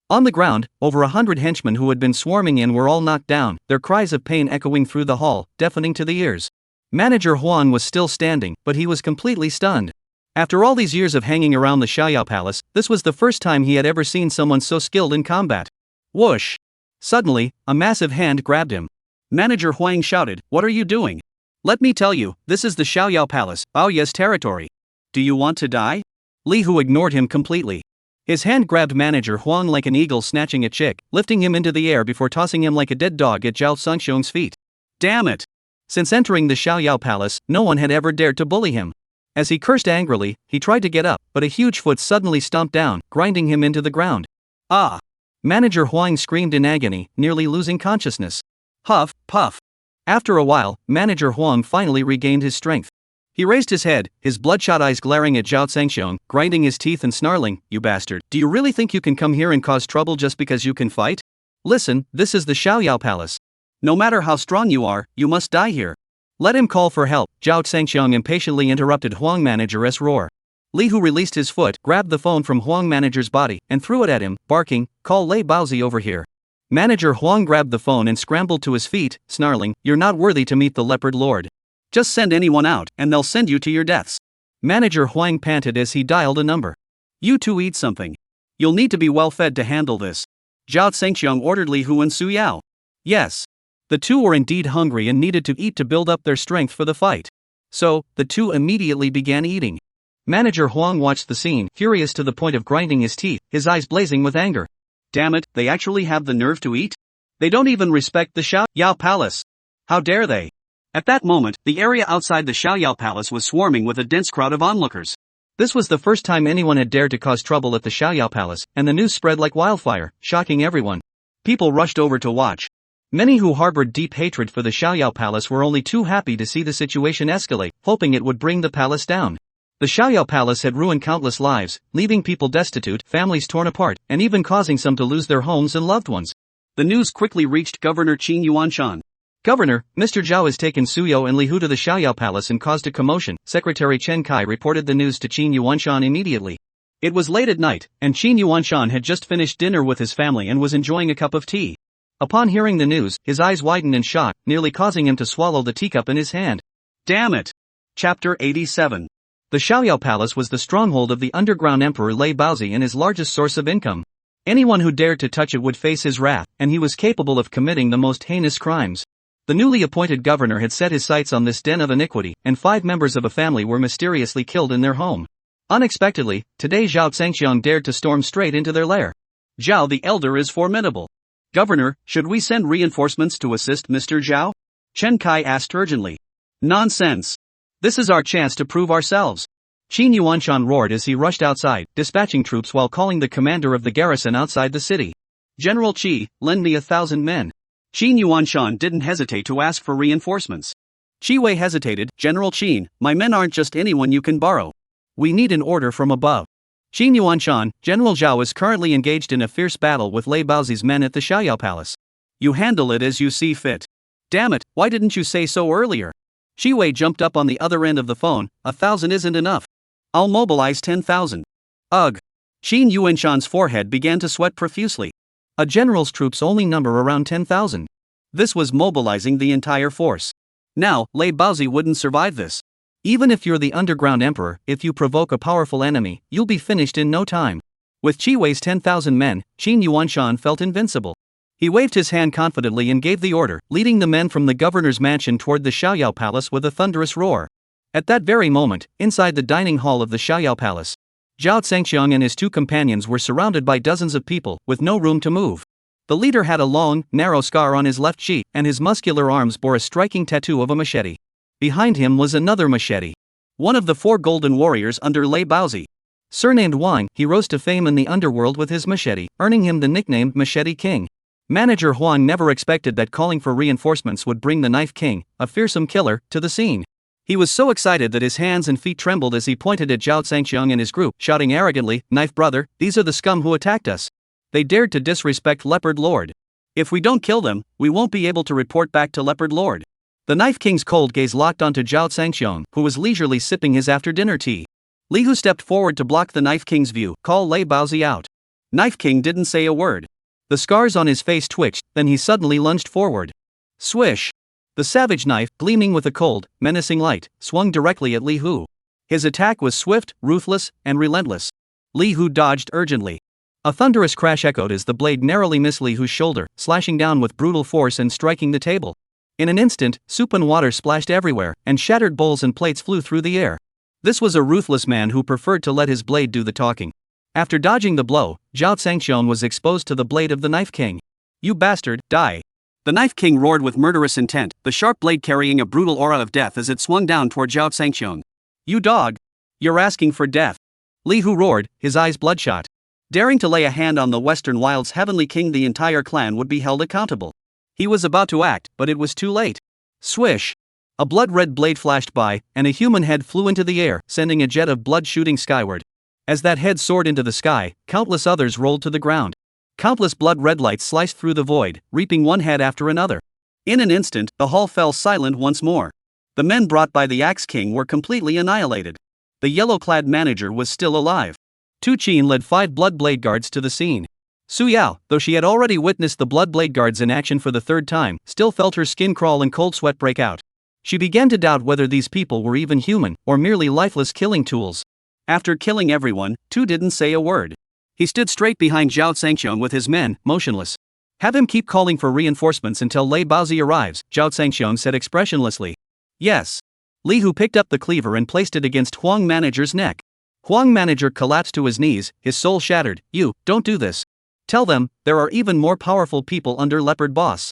On the ground, over 100 henchmen who had been swarming in were all knocked down, their cries of pain echoing through the hall, deafening to the ears. Manager Huang was still standing, but he was completely stunned. After all these years of hanging around the Xiaoyao Palace, this was the first time he had ever seen someone so skilled in combat. Whoosh! Suddenly, a massive hand grabbed him. Manager Huang shouted, "What are you doing? Let me tell you, this is the Xiaoyao Palace, Baoye's territory. Do you want to die?" Li Hu ignored him completely. His hand grabbed Manager Huang like an eagle snatching a chick, lifting him into the air before tossing him like a dead dog at Zhao Sengxiong's feet. Damn it! Since entering the Xiaoyao Palace, no one had ever dared to bully him. As he cursed angrily, he tried to get up, but a huge foot suddenly stomped down, grinding him into the ground. Ah! Manager Huang screamed in agony, nearly losing consciousness. Huff, puff. After a while, Manager Huang finally regained his strength. He raised his head, his bloodshot eyes glaring at Zhao Sengxiong, grinding his teeth and snarling, "You bastard, do you really think you can come here and cause trouble just because you can fight? Listen, this is the Xiaoyao Palace. No matter how strong you are, you must die here. Let him call for help." Zhao Sengxiong impatiently interrupted Huang Manager's roar. Li Hu released his foot, grabbed the phone from Huang Manager's body, and threw it at him, barking, "Call Lei Baozi over here." Manager Huang grabbed the phone and scrambled to his feet, snarling, "You're not worthy to meet the Leopard Lord. Just send anyone out, and they'll send you to your deaths." Manager Huang panted as he dialed a number. "You two eat something. You'll need to be well fed to handle this." Zhao Sengxiong ordered Li Hu and Su Yao. Yes. The two were indeed hungry and needed to eat to build up their strength for the fight. So, the two immediately began eating. Manager Huang watched the scene, furious to the point of grinding his teeth, his eyes blazing with anger. Damn it, they actually have the nerve to eat? They don't even respect the Xiaoyao Palace. How dare they? At that moment, the area outside the Xiaoyao Palace was swarming with a dense crowd of onlookers. This was the first time anyone had dared to cause trouble at the Xiaoyao Palace, and the news spread like wildfire, shocking everyone. People rushed over to watch. Many who harbored deep hatred for the Xiaoyao Palace were only too happy to see the situation escalate, hoping it would bring the palace down. The Xiaoyao Palace had ruined countless lives, leaving people destitute, families torn apart, and even causing some to lose their homes and loved ones. The news quickly reached Governor Qin Yuanshan. "Governor, Mr. Zhao has taken Suyou and Li Hu to the Xiaoyao Palace and caused a commotion." Secretary Chen Kai reported the news to Qin Yuanshan immediately. It was late at night, and Qin Yuanshan had just finished dinner with his family and was enjoying a cup of tea. Upon hearing the news, his eyes widened in shock, nearly causing him to swallow the teacup in his hand. Damn it! Chapter 87. The Xiaoyao Palace was the stronghold of the underground emperor Lei Baozi and his largest source of income. Anyone who dared to touch it would face his wrath, and he was capable of committing the most heinous crimes. The newly appointed governor had set his sights on this den of iniquity, and 5 members of a family were mysteriously killed in their home. Unexpectedly, today Zhao Sengxiong dared to storm straight into their lair. Zhao the Elder is formidable. "Governor, should we send reinforcements to assist Mr. Zhao?" Chen Kai asked urgently. "Nonsense. This is our chance to prove ourselves." Qin Yuanshan roared as he rushed outside, dispatching troops while calling the commander of the garrison outside the city. "General Qi, lend me 1,000 men." Qin Yuanshan didn't hesitate to ask for reinforcements. Qi Wei hesitated. "General Qin, my men aren't just anyone you can borrow. We need an order from above." Qin Yuanshan, General Zhao is currently engaged in a fierce battle with Lei Baozi's men at the Xiaoyao Palace. You handle it as you see fit. Damn it, why didn't you say so earlier? Qi Wei jumped up on the other end of the phone. 1,000 isn't enough. I'll mobilize 10,000. Ugh. Qin Yuanshan's forehead began to sweat profusely. A general's troops only number around 10,000. This was mobilizing the entire force. Now, Lei Baozi wouldn't survive this. Even if you're the underground emperor, if you provoke a powerful enemy, you'll be finished in no time. With Qi Wei's 10,000 men, Qin Yuanshan felt invincible. He waved his hand confidently and gave the order, leading the men from the governor's mansion toward the Xiaoyao Palace with a thunderous roar. At that very moment, inside the dining hall of the Xiaoyao Palace, Zhao Sengxiong and his 2 companions were surrounded by dozens of people, with no room to move. The leader had a long, narrow scar on his left cheek, and his muscular arms bore a striking tattoo of a machete. Behind him was another machete. One of the 4 golden warriors under Lei Baozi. Surnamed Wang, he rose to fame in the underworld with his machete, earning him the nickname Machete King. Manager Huang never expected that calling for reinforcements would bring the Knife King, a fearsome killer, to the scene. He was so excited that his hands and feet trembled as he pointed at Zhao Sengxiong and his group, shouting arrogantly, "Knife brother, these are the scum who attacked us. They dared to disrespect Leopard Lord. If we don't kill them, we won't be able to report back to Leopard Lord." The Knife King's cold gaze locked onto Zhao Sengxiong, who was leisurely sipping his after-dinner tea. Li Hu stepped forward to block the Knife King's view. "Call Lei Baozi out." Knife King didn't say a word. The scars on his face twitched, then he suddenly lunged forward. Swish! The savage knife, gleaming with a cold, menacing light, swung directly at Li Hu. His attack was swift, ruthless, and relentless. Li Hu dodged urgently. A thunderous crash echoed as the blade narrowly missed Li Hu's shoulder, slashing down with brutal force and striking the table. In an instant, soup and water splashed everywhere, and shattered bowls and plates flew through the air. This was a ruthless man who preferred to let his blade do the talking. After dodging the blow, Zhao Zhangxiong was exposed to the blade of the Knife King. "You bastard, die!" The Knife King roared with murderous intent, the sharp blade carrying a brutal aura of death as it swung down toward Zhao Zhangxiong. "You dog! You're asking for death!" Li Hu roared, his eyes bloodshot. Daring to lay a hand on the Western Wild's heavenly king, the entire clan would be held accountable. He was about to act, but it was too late. Swish! A blood-red blade flashed by, and a human head flew into the air, sending a jet of blood shooting skyward. As that head soared into the sky, countless others rolled to the ground. Countless blood-red lights sliced through the void, reaping one head after another. In an instant, the hall fell silent once more. The men brought by the Axe King were completely annihilated. The yellow-clad manager was still alive. Tu Qin led 5 blood blade guards to the scene. Su Yao, though she had already witnessed the blood blade guards in action for the 3rd time, still felt her skin crawl and cold sweat break out. She began to doubt whether these people were even human, or merely lifeless killing tools. After killing everyone, Tu didn't say a word. He stood straight behind Zhao Zhangxiong with his men, motionless. "Have him keep calling for reinforcements until Lei Baozi arrives," Zhao Zhangxiong said expressionlessly. "Yes." Li Hu picked up the cleaver and placed it against Huang Manager's neck. Huang Manager collapsed to his knees, his soul shattered. "You, don't do this. Tell them, there are even more powerful people under Leopard Boss."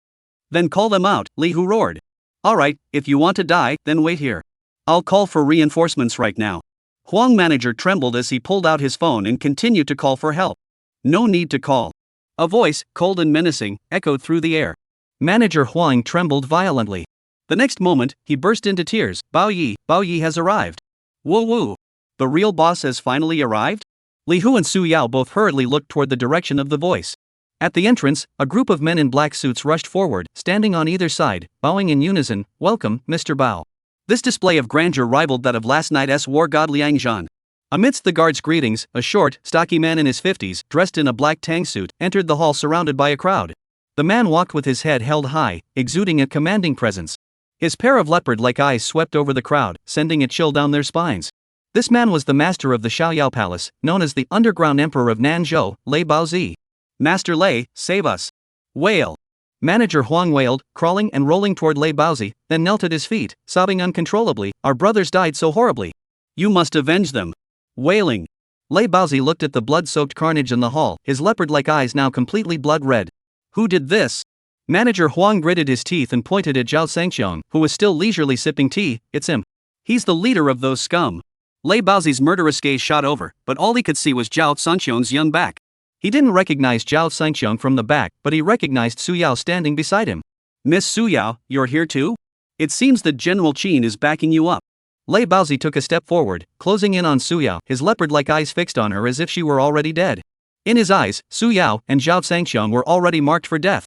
"Then call them out," Li Hu roared. "Alright, if you want to die, then wait here. I'll call for reinforcements right now." Huang Manager trembled as he pulled out his phone and continued to call for help. "No need to call." A voice, cold and menacing, echoed through the air. Manager Huang trembled violently. The next moment, he burst into tears. Bao Yi has arrived." "Woo woo! The real boss has finally arrived?" Li Hu and Su Yao both hurriedly looked toward the direction of the voice. At the entrance, a group of men in black suits rushed forward, standing on either side, bowing in unison. "Welcome, Mr. Bao." This display of grandeur rivaled that of last night's war god Liang Zhan. Amidst the guards' greetings, a short, stocky man in his 50s, dressed in a black tang suit, entered the hall surrounded by a crowd. The man walked with his head held high, exuding a commanding presence. His pair of leopard-like eyes swept over the crowd, sending a chill down their spines. This man was the master of the Xiaoyao Palace, known as the Underground Emperor of Nanzhou, Lei Baozi. "Master Lei, save us!" Wail! Manager Huang wailed, crawling and rolling toward Lei Baozi, then knelt at his feet, sobbing uncontrollably. "Our brothers died so horribly. You must avenge them." Wailing. Lei Baozi looked at the blood-soaked carnage in the hall, his leopard-like eyes now completely blood-red. "Who did this?" Manager Huang gritted his teeth and pointed at Zhao Zhangxiong, who was still leisurely sipping tea. "It's him. He's the leader of those scum." Lei Baozi's murderous gaze shot over, but all he could see was Zhao Zhangxiong's young back. He didn't recognize Zhao Zhangxiong from the back, but he recognized Su Yao standing beside him. "Miss Su Yao, you're here too? It seems that General Qin is backing you up." Lei Baozi took a step forward, closing in on Su Yao, his leopard-like eyes fixed on her as if she were already dead. In his eyes, Su Yao and Zhao Zhangxiong were already marked for death.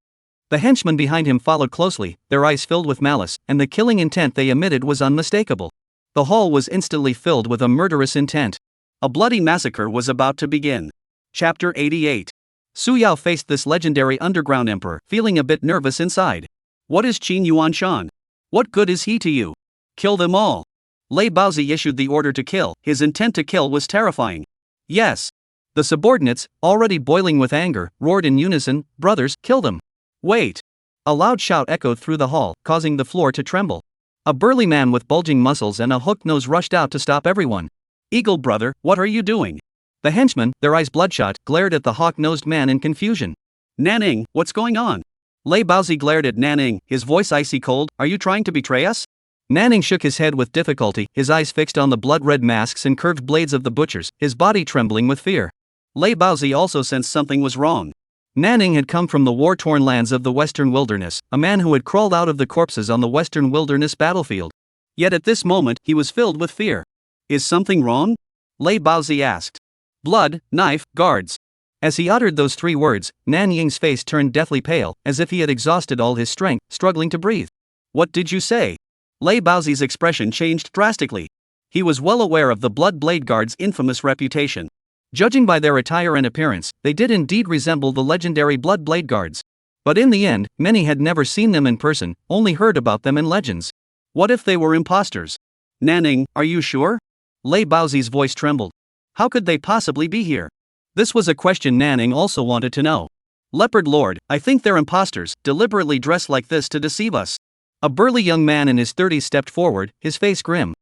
The henchmen behind him followed closely, their eyes filled with malice, and the killing intent they emitted was unmistakable. The hall was instantly filled with a murderous intent. A bloody massacre was about to begin. Chapter 88. Su Yao faced this legendary underground emperor, feeling a bit nervous inside. "What is Qin Yuanshan? What good is he to you? Kill them all." Lei Baozi issued the order to kill. His intent to kill was terrifying. "Yes." The subordinates, already boiling with anger, roared in unison. "Brothers, kill them." "Wait." A loud shout echoed through the hall, causing the floor to tremble. A burly man with bulging muscles and a hooked nose rushed out to stop everyone. "Eagle brother, what are you doing?" The henchmen, their eyes bloodshot, glared at the hawk-nosed man in confusion. "Nanning, what's going on?" Lei Baozi glared at Nanning, his voice icy cold. "Are you trying to betray us?" Nanning shook his head with difficulty, his eyes fixed on the blood-red masks and curved blades of the butchers, his body trembling with fear. Lei Baozi also sensed something was wrong. Nanning had come from the war-torn lands of the Western Wilderness, a man who had crawled out of the corpses on the Western Wilderness battlefield. Yet at this moment, he was filled with fear. "Is something wrong?" Lei Baozi asked. "Blood, knife, guards." As he uttered those 3 words, Nanying's face turned deathly pale, as if he had exhausted all his strength, struggling to breathe. "What did you say?" Lei Baozi's expression changed drastically. He was well aware of the Blood Blade Guard's infamous reputation. Judging by their attire and appearance, they did indeed resemble the legendary Blood Blade Guards. But in the end, many had never seen them in person, only heard about them in legends. What if they were imposters? "Nanning, are you sure?" Lei Baozi's voice trembled. How could they possibly be here? This was a question Nanning also wanted to know. Leopard Lord, I think they're imposters, deliberately dressed like this to deceive us. A burly young man in his 30s stepped forward, his face grim.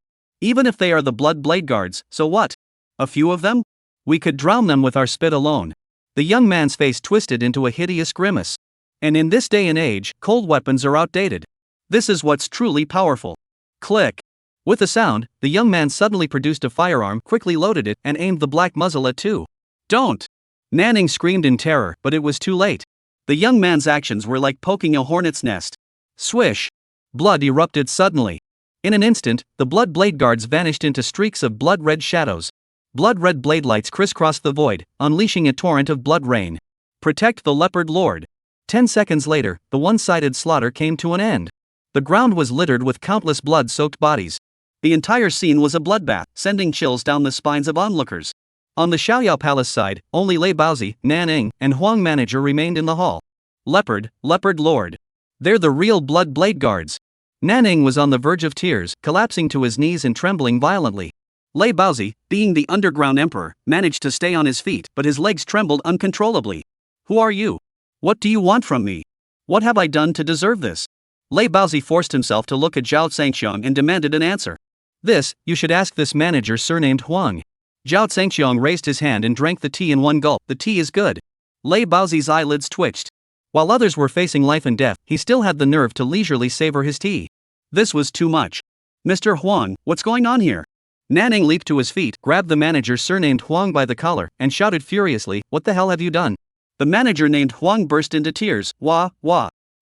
Even if they are the blood blade guards, so what? A few of them? We could drown them with our spit alone. The young man's face twisted into a hideous grimace. And in this day and age, cold weapons are outdated. This is what's truly powerful. Click. With a sound, the young man suddenly produced a firearm, quickly loaded it, and aimed the black muzzle at two. Don't! Nanning screamed in terror, but it was too late. The young man's actions were like poking a hornet's nest. Swish! Blood erupted suddenly. In an instant, the blood blade guards vanished into streaks of blood-red shadows. Blood-red blade lights crisscrossed the void, unleashing a torrent of blood rain. Protect the Leopard Lord. 10 seconds later, the one-sided slaughter came to an end. The ground was littered with countless blood-soaked bodies. The entire scene was a bloodbath, sending chills down the spines of onlookers. On the Xiaoyao Palace side, only Lei Baozi, Nanning, and Huang Manager remained in the hall. Leopard Lord. They're the real blood blade guards. Nanning was on the verge of tears, collapsing to his knees and trembling violently. Lei Baozi, being the underground emperor, managed to stay on his feet, but his legs trembled uncontrollably. Who are you? What do you want from me? What have I done to deserve this? Lei Baozi forced himself to look at Zhao Zhangqiang and demanded an answer. This, you should ask this manager surnamed Huang. Zhao Zhangqiang raised his hand and drank the tea in one gulp. The tea is good. Lei Baozi's eyelids twitched. While others were facing life and death, he still had the nerve to leisurely savor his tea. This was too much. Mr. Huang, what's going on here? Nanning leaped to his feet, grabbed the manager surnamed Huang by the collar, and shouted furiously, What the hell have you done? The manager named Huang burst into tears. Wah.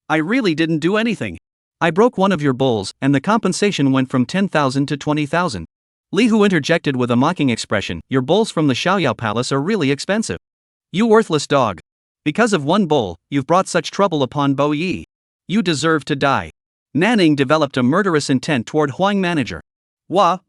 I really didn't do anything. I broke one of your bowls, and the compensation went from 10,000 to 20,000. Li Hu interjected with a mocking expression, Your bowls from the Xiaoyao Palace are really expensive. You worthless dog. Because of one bowl, you've brought such trouble upon Bo Yi. You deserve to die. Nanning developed a murderous intent toward Huang Manager. Wah.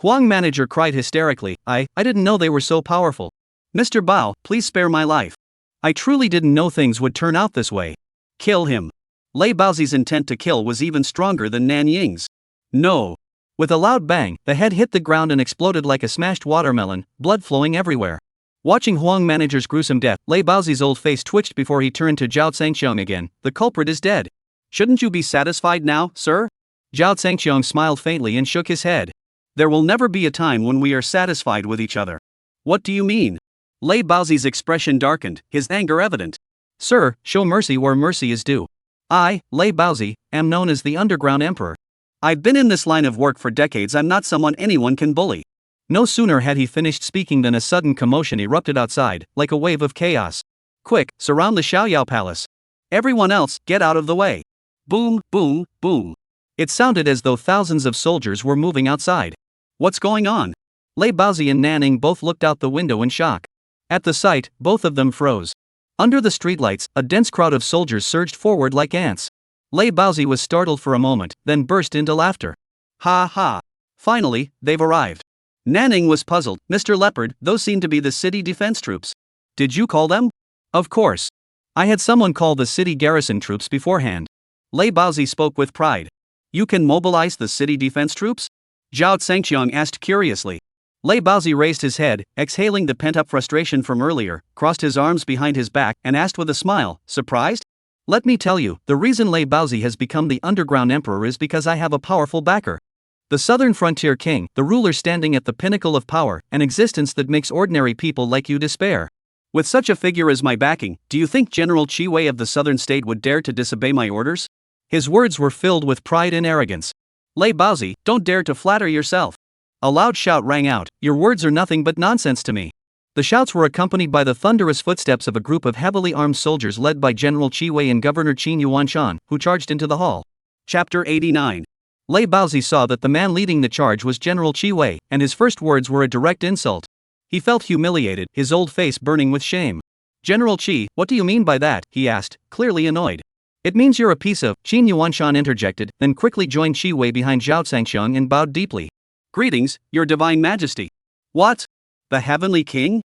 Huang Manager cried hysterically, I didn't know they were so powerful. Mr. Bao, please spare my life. I truly didn't know things would turn out this way. Kill him. Lei Baozi's intent to kill was even stronger than Nan Ying's. No. With a loud bang, the head hit the ground and exploded like a smashed watermelon, blood flowing everywhere. Watching Huang Manager's gruesome death, Lei Baozi's old face twitched before he turned to Zhao Zhangqiang again. The culprit is dead. Shouldn't you be satisfied now, sir? Zhao Zhangqiang smiled faintly and shook his head. There will never be a time when we are satisfied with each other. What do you mean? Lei Baozi's expression darkened, his anger evident. Sir, show mercy where mercy is due. I, Lei Baozi, am known as the Underground Emperor. I've been in this line of work for decades. I'm not someone anyone can bully. No sooner had he finished speaking than a sudden commotion erupted outside, like a wave of chaos. Quick, surround the Xiaoyao Palace. Everyone else, get out of the way. Boom. It sounded as though thousands of soldiers were moving outside. What's going on? Lei Baozi and Nanning both looked out the window in shock. At the sight, both of them froze. Under the streetlights, a dense crowd of soldiers surged forward like ants. Lei Baozi was startled for a moment, then burst into laughter. Ha. Finally, they've arrived. Nanning was puzzled. Mr. Leopard, those seem to be the city defense troops. Did you call them? Of course. I had someone call the city garrison troops beforehand. Lei Baozi spoke with pride. You can mobilize the city defense troops? Zhao Zhangqiang asked curiously. Lei Baozi raised his head, exhaling the pent-up frustration from earlier, crossed his arms behind his back, and asked with a smile, surprised? Let me tell you, the reason Lei Baozi has become the Underground Emperor is because I have a powerful backer. The Southern Frontier King, the ruler standing at the pinnacle of power, an existence that makes ordinary people like you despair. With such a figure as my backing, do you think General Qi Wei of the Southern State would dare to disobey my orders? His words were filled with pride and arrogance. Lei Baozi, don't dare to flatter yourself. A loud shout rang out, your words are nothing but nonsense to me. The shouts were accompanied by the thunderous footsteps of a group of heavily armed soldiers led by General Qi Wei and Governor Qin Yuanshan, who charged into the hall. Chapter 89. Lei Baozi saw that the man leading the charge was General Qi Wei, and his first words were a direct insult. He felt humiliated, his old face burning with shame. General Qi, what do you mean by that? He asked, clearly annoyed. It means you're a piece of, Qin Yuanshan interjected, then quickly joined Qi Wei behind Zhao Zhangqiang and bowed deeply. Greetings, your divine majesty. What? The heavenly king?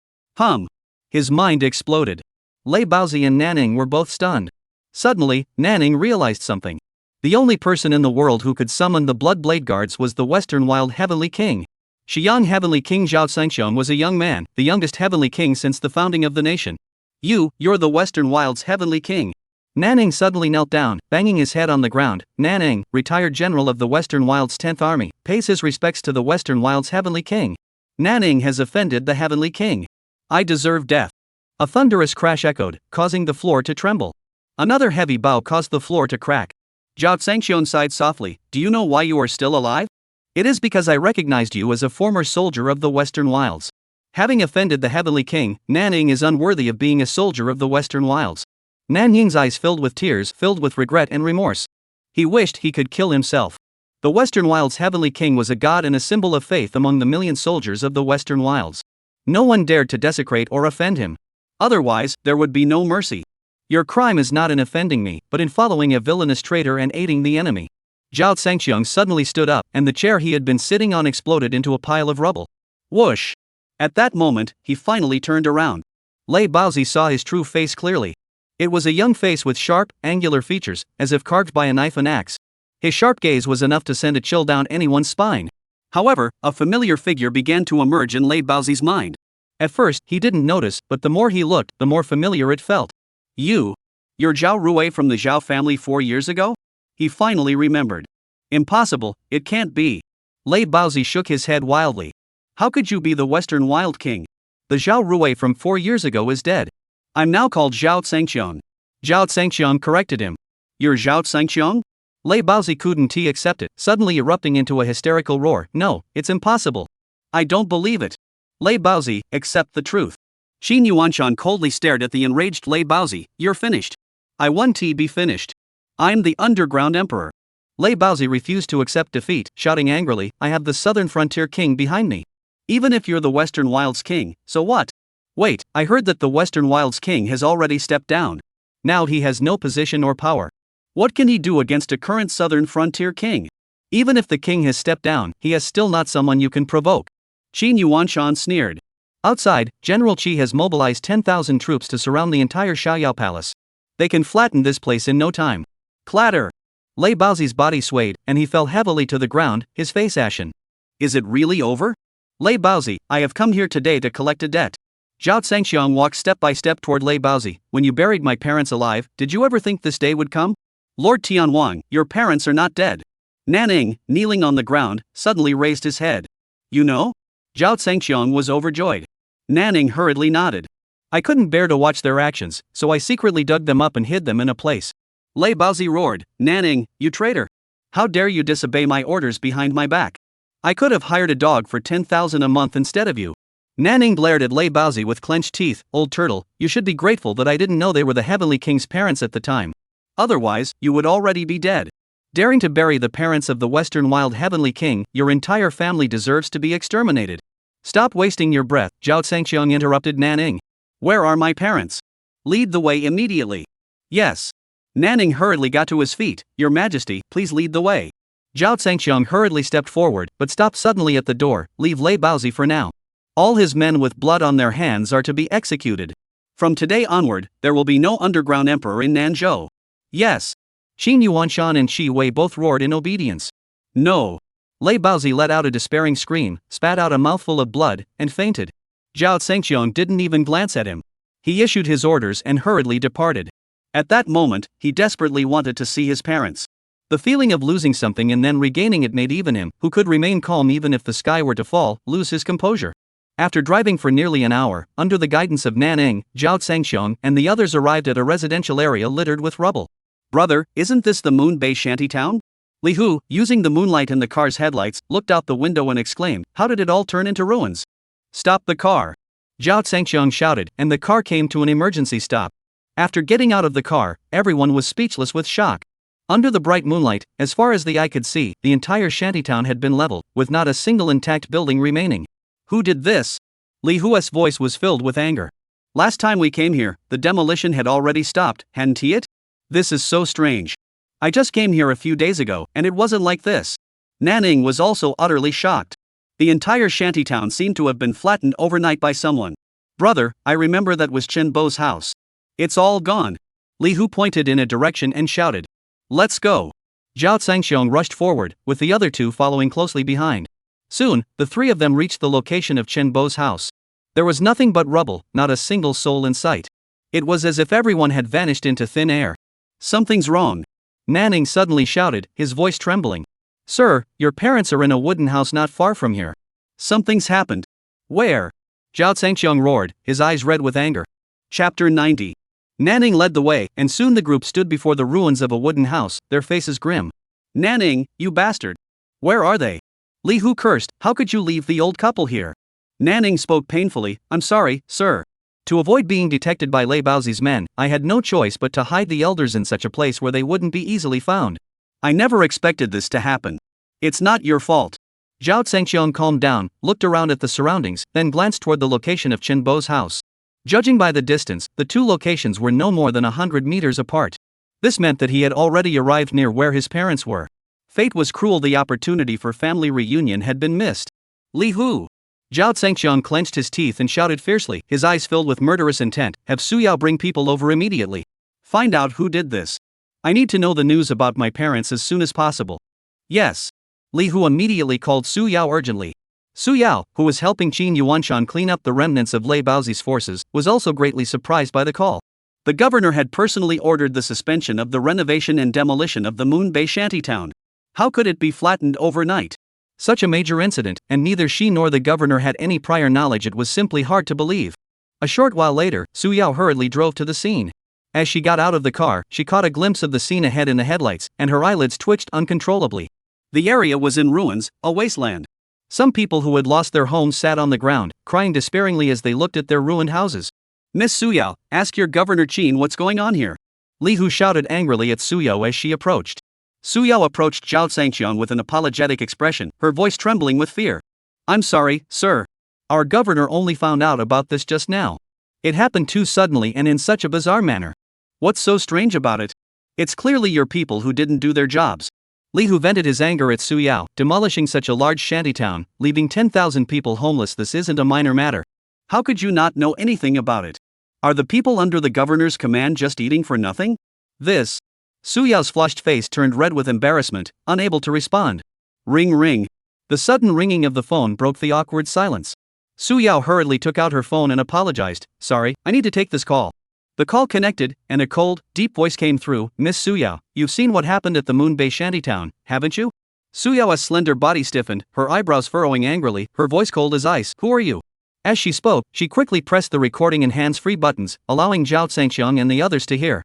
His mind exploded. Lei Baozi and Nanning were both stunned. Suddenly, Nanning realized something. The only person in the world who could summon the blood blade guards was the Western Wild Heavenly King. Shiyang Heavenly King Zhao Sangxiong was a young man, the youngest Heavenly King since the founding of the nation. You're the Western Wilds Heavenly King. Nanning suddenly knelt down, banging his head on the ground. Nanning, retired general of the Western Wilds 10th Army, pays his respects to the Western Wilds Heavenly King. Nanning has offended the Heavenly King. I deserve death. A thunderous crash echoed, causing the floor to tremble. Another heavy bow caused the floor to crack. Zhao Sangxiong sighed softly. Do you know why you are still alive? It is because I recognized you as a former soldier of the Western Wilds. Having offended the Heavenly King, Nanning is unworthy of being a soldier of the Western Wilds. Nanning's eyes filled with tears, filled with regret and remorse. He wished he could kill himself. The Western Wilds Heavenly King was a god and a symbol of faith among the million soldiers of the Western Wilds. No one dared to desecrate or offend him. Otherwise, there would be no mercy. Your crime is not in offending me, but in following a villainous traitor and aiding the enemy. Zhao Sangxiong suddenly stood up, and the chair he had been sitting on exploded into a pile of rubble. Whoosh! At that moment, he finally turned around. Lei Baozi saw his true face clearly. It was a young face with sharp, angular features, as if carved by a knife and axe. His sharp gaze was enough to send a chill down anyone's spine. However, a familiar figure began to emerge in Lei Baozi's mind. At first, he didn't notice, but the more he looked, the more familiar it felt. You're Zhao Rui from the Zhao family 4 years ago? He finally remembered. Impossible, it can't be. Lei Baozi shook his head wildly. How could you be the Western Wild King? The Zhao Rui from 4 years ago is dead. I'm now called Zhao Sangxiong. Zhao Sangxiong corrected him. You're Zhao Sangxiong? Lei Baozi couldn't accept it, suddenly erupting into a hysterical roar. No, it's impossible. I don't believe it. Lei Baozi, accept the truth. Xin Yuanshan coldly stared at the enraged Lei Baozi. You're finished. I want to be finished. I'm the underground emperor. Lei Baozi refused to accept defeat, shouting angrily, I have the southern frontier king behind me. Even if you're the Western Wilds king, so what? Wait, I heard that the Western Wilds king has already stepped down. Now he has no position or power. What can he do against a current southern frontier king? Even if the king has stepped down, he is still not someone you can provoke. Qin Yuanshan sneered. Outside, General Qi has mobilized 10,000 troops to surround the entire Xiaoyao palace. They can flatten this place in no time. Clatter! Lei Baozi's body swayed, and he fell heavily to the ground, his face ashen. Is it really over? Lei Baozi, I have come here today to collect a debt. Zhao Sangxiong walked step by step toward Lei Baozi. When you buried my parents alive, did you ever think this day would come? Lord Tianwang, your parents are not dead. Nanning, kneeling on the ground, suddenly raised his head. You know? Zhao Sangxiong was overjoyed. Nanning hurriedly nodded. I couldn't bear to watch their actions, so I secretly dug them up and hid them in a place. Lei Baozi roared, Nanning, you traitor! How dare you disobey my orders behind my back? I could have hired a dog for 10,000 a month instead of you. Nanning glared at Lei Baozi with clenched teeth. Old turtle, you should be grateful that I didn't know they were the Heavenly King's parents at the time. Otherwise, you would already be dead. Daring to bury the parents of the Western Wild Heavenly King, your entire family deserves to be exterminated. Stop wasting your breath, Zhao Sangxiong interrupted Nanning. Where are my parents? Lead the way immediately. Yes. Nanning hurriedly got to his feet. Your Majesty, please lead the way. Zhao Sangxiong hurriedly stepped forward, but stopped suddenly at the door. Leave Lei Baozi for now. All his men with blood on their hands are to be executed. From today onward, there will be no underground emperor in Nanzhou. Yes. Xin Yuanshan and Shi Wei both roared in obedience. No. Lei Baozi let out a despairing scream, spat out a mouthful of blood, and fainted. Zhao Sangxiong didn't even glance at him. He issued his orders and hurriedly departed. At that moment, he desperately wanted to see his parents. The feeling of losing something and then regaining it made even him, who could remain calm even if the sky were to fall, lose his composure. After driving for nearly an hour, under the guidance of Nanning, Zhao Sangxiong and the others arrived at a residential area littered with rubble. Brother, isn't this the Moon Bay shantytown? Li Hu, using the moonlight in the car's headlights, looked out the window and exclaimed, how did it all turn into ruins? Stop the car! Zhao Sangxiong shouted, and the car came to an emergency stop. After getting out of the car, everyone was speechless with shock. Under the bright moonlight, as far as the eye could see, the entire shantytown had been leveled, with not a single intact building remaining. Who did this? Li Hu's voice was filled with anger. Last time we came here, the demolition had already stopped, hadn't it? This is so strange. I just came here a few days ago, and it wasn't like this. Nanning was also utterly shocked. The entire shantytown seemed to have been flattened overnight by someone. Brother, I remember that was Chen Bo's house. It's all gone. Li Hu pointed in a direction and shouted. Let's go. Zhao Sangxiong rushed forward, with the other two following closely behind. Soon, the three of them reached the location of Chen Bo's house. There was nothing but rubble, not a single soul in sight. It was as if everyone had vanished into thin air. Something's wrong. Nanning suddenly shouted, his voice trembling. Sir, your parents are in a wooden house not far from here. Something's happened. Where? Zhao Zhangxiang roared, his eyes red with anger. Chapter 90. Nanning led the way, and soon the group stood before the ruins of a wooden house, their faces grim. Nanning, you bastard. Where are they? Li Hu cursed, how could you leave the old couple here? Nanning spoke painfully, I'm sorry, sir. To avoid being detected by Lei Baozi's men, I had no choice but to hide the elders in such a place where they wouldn't be easily found. I never expected this to happen. It's not your fault. Zhao Zhangxiang calmed down, looked around at the surroundings, then glanced toward the location of Chen Bo's house. Judging by the distance, the two locations were no more than 100 meters apart. This meant that he had already arrived near where his parents were. Fate was cruel, the opportunity for family reunion had been missed. Li Hu! Zhao Zhangxiang clenched his teeth and shouted fiercely, his eyes filled with murderous intent, have Su Yao bring people over immediately. Find out who did this. I need to know the news about my parents as soon as possible. Yes. Li Hu immediately called Su Yao urgently. Su Yao, who was helping Qin Yuanshan clean up the remnants of Lei Baozi's forces, was also greatly surprised by the call. The governor had personally ordered the suspension of the renovation and demolition of the Moon Bay shantytown. How could it be flattened overnight? Such a major incident, and neither she nor the governor had any prior knowledge. It was simply hard to believe. A short while later, Su Yao hurriedly drove to the scene. As she got out of the car, she caught a glimpse of the scene ahead in the headlights, and her eyelids twitched uncontrollably. The area was in ruins, a wasteland. Some people who had lost their homes sat on the ground, crying despairingly as they looked at their ruined houses. Miss Su Yao, ask your Governor Qin what's going on here. Li Hu shouted angrily at Su Yao as she approached. Su Yao approached Zhao Zhangxiang with an apologetic expression, her voice trembling with fear. I'm sorry, sir. Our governor only found out about this just now. It happened too suddenly and in such a bizarre manner. What's so strange about it? It's clearly your people who didn't do their jobs. Li Hu vented his anger at Su Yao, demolishing such a large shantytown, leaving 10,000 people homeless. This isn't a minor matter. How could you not know anything about it? Are the people under the governor's command just eating for nothing? This. Su Yao's flushed face turned red with embarrassment, unable to respond. Ring ring. The sudden ringing of the phone broke the awkward silence. Su Yao hurriedly took out her phone and apologized. Sorry, I need to take this call. The call connected, and a cold, deep voice came through. Miss Su Yao, you've seen what happened at the Moon Bay shantytown, haven't you? Su Yao's slender body stiffened, her eyebrows furrowing angrily, her voice cold as ice. Who are you? As she spoke, she quickly pressed the recording and hands-free buttons, allowing Zhao Zhangxiang and the others to hear.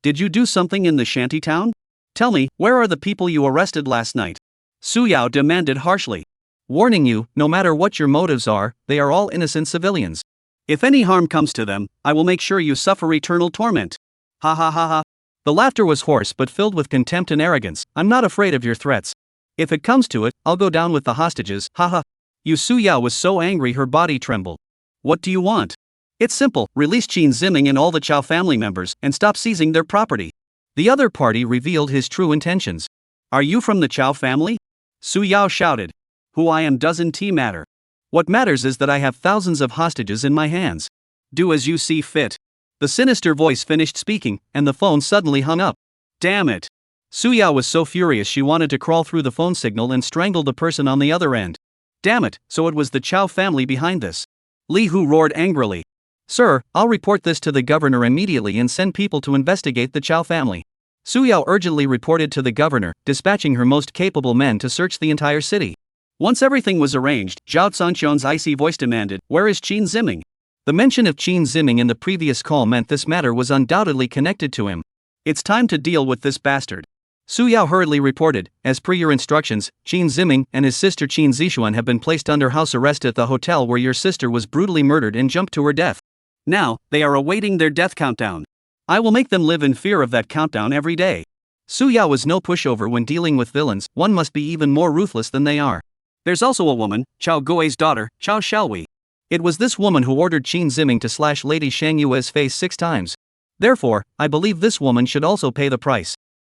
Did you do something in the shantytown? Tell me, where are the people you arrested last night? Su Yao demanded harshly. Warning you, no matter what your motives are, they are all innocent civilians. If any harm comes to them, I will make sure you suffer eternal torment. Ha ha ha ha. The laughter was hoarse but filled with contempt and arrogance. I'm not afraid of your threats. If it comes to it, I'll go down with the hostages, haha. Su Yao was so angry her body trembled. What do you want? It's simple, release Qin Ziming and all the Chao family members, and stop seizing their property. The other party revealed his true intentions. Are you from the Chao family? Su Yao shouted. Who I am doesn't matter. What matters is that I have thousands of hostages in my hands. Do as you see fit. The sinister voice finished speaking, and the phone suddenly hung up. Damn it. Su Yao was so furious she wanted to crawl through the phone signal and strangle the person on the other end. Damn it, so it was the Chao family behind this. Li Hu roared angrily. Sir, I'll report this to the governor immediately and send people to investigate the Chao family. Su Yao urgently reported to the governor, dispatching her most capable men to search the entire city. Once everything was arranged, Zhao Zhangxiang's icy voice demanded, where is Qin Ziming? The mention of Qin Ziming in the previous call meant this matter was undoubtedly connected to him. It's time to deal with this bastard. Su Yao hurriedly reported, as per your instructions, Qin Ziming and his sister Qin Zishuan have been placed under house arrest at the hotel where your sister was brutally murdered and jumped to her death. Now, they are awaiting their death countdown. I will make them live in fear of that countdown every day. Su Yao was no pushover when dealing with villains. One must be even more ruthless than they are. There's also a woman, Chao Gui's daughter, Chao Xiaowei. It was this woman who ordered Qin Ziming to slash Lady Shang Yue's face 6 times. Therefore, I believe this woman should also pay the price.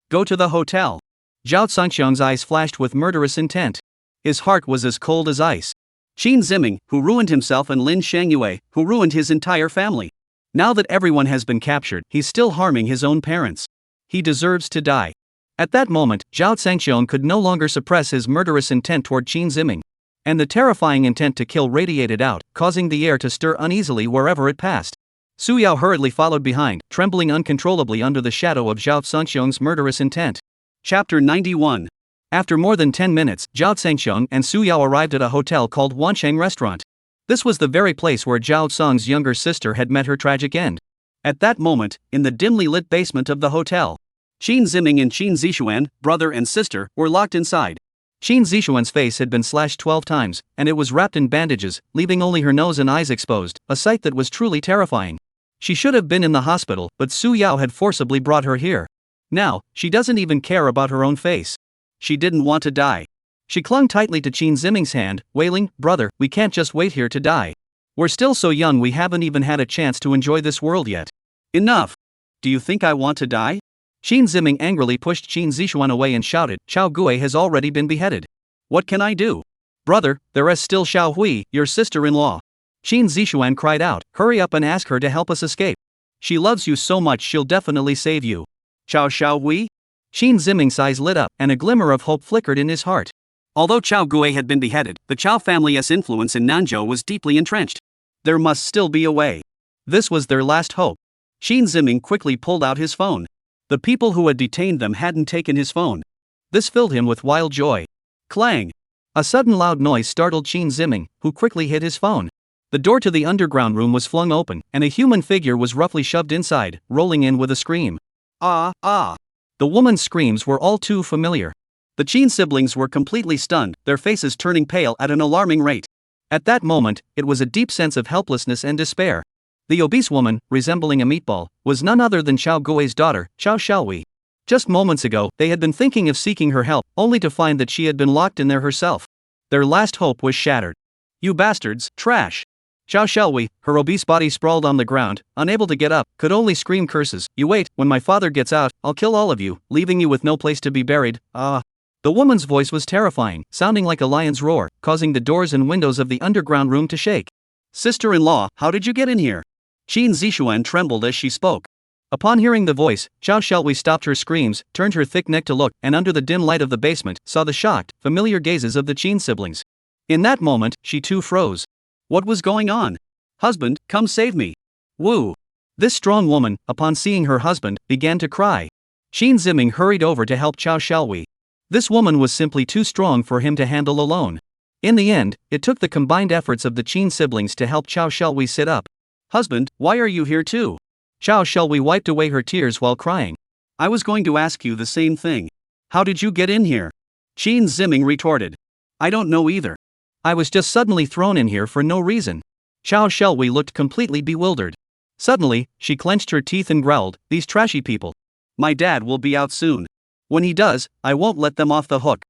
Go to the hotel. Zhao Zhangxiang's eyes flashed with murderous intent. His heart was as cold as ice. Qin Ziming, who ruined himself, and Lin Shangyue, who ruined his entire family. Now that everyone has been captured, he's still harming his own parents. He deserves to die. At that moment, Zhao Zhangxiang could no longer suppress his murderous intent toward Qin Ziming. and the terrifying intent to kill radiated out, causing the air to stir uneasily wherever it passed. Su Yao hurriedly followed behind, trembling uncontrollably under the shadow of Zhao Zhangxiong's murderous intent. Chapter 91. After more than 10 minutes, Zhao Zhangxiong and Su Yao arrived at a hotel called Wansheng Restaurant. This was the very place where Zhao Zong's younger sister had met her tragic end. At that moment, in the dimly lit basement of the hotel, Qin Ziming and Qin Zixuan, brother and sister, were locked inside. Qin Zixuan's face had been slashed 12 times, and it was wrapped in bandages, leaving only her nose and eyes exposed, a sight that was truly terrifying. She should have been in the hospital, but Su Yao had forcibly brought her here. Now, she doesn't even care about her own face. She didn't want to die. She clung tightly to Qin Ziming's hand, wailing, "Brother, we can't just wait here to die. We're still so young, we haven't even had a chance to enjoy this world yet." Enough! Do you think I want to die? Qin Ziming angrily pushed Qin Zixuan away and shouted, "Xiao Gui has already been beheaded. What can I do?" "Brother, there is still Xiao Hui, your sister-in-law." Qin Zixuan cried out, "Hurry up and ask her to help us escape. She loves you so much she'll definitely save you." Xiao Hui? Qin Ziming's eyes lit up, and a glimmer of hope flickered in his heart. Although Xiao Gui had been beheaded, the Qiao family's influence in Nanzhou was deeply entrenched. There must still be a way. This was their last hope. Qin Ziming quickly pulled out his phone. The people who had detained them hadn't taken his phone. This filled him with wild joy. Clang! A sudden loud noise startled Qin Ziming, who quickly hid his phone. The door to the underground room was flung open, and a human figure was roughly shoved inside, rolling in with a scream. Ah, ah! The woman's screams were all too familiar. The Qin siblings were completely stunned, their faces turning pale at an alarming rate. At that moment, it was a deep sense of helplessness and despair. The obese woman, resembling a meatball, was none other than Xiao Gui's daughter, Xiao Xiaohui. Just moments ago, they had been thinking of seeking her help, only to find that she had been locked in there herself. Their last hope was shattered. "You bastards, trash!" Xiao Xiaohui, her obese body sprawled on the ground, unable to get up, could only scream curses. "You wait, when my father gets out, I'll kill all of you, leaving you with no place to be buried." Ah! The woman's voice was terrifying, sounding like a lion's roar, causing the doors and windows of the underground room to shake. "Sister-in-law, how did you get in here?" Qin Zixuan trembled as she spoke. Upon hearing the voice, Xiao Xiaohui stopped her screams, turned her thick neck to look, and under the dim light of the basement, saw the shocked, familiar gazes of the Qin siblings. In that moment, she too froze. What was going on? "Husband, come save me." Woo! This strong woman, upon seeing her husband, began to cry. Qin Ziming hurried over to help Xiao Xiaohui. This woman was simply too strong for him to handle alone. In the end, it took the combined efforts of the Qin siblings to help Xiao Xiaohui sit up. "Husband, why are you here too?" Xiao Xiaohui wiped away her tears while crying. "I was going to ask you the same thing. How did you get in here?" Qin Ziming retorted. "I don't know either. I was just suddenly thrown in here for no reason." Xiao Xiaohui looked completely bewildered. Suddenly, she clenched her teeth and growled, "These trashy people. My dad will be out soon. When he does, I won't let them off the hook."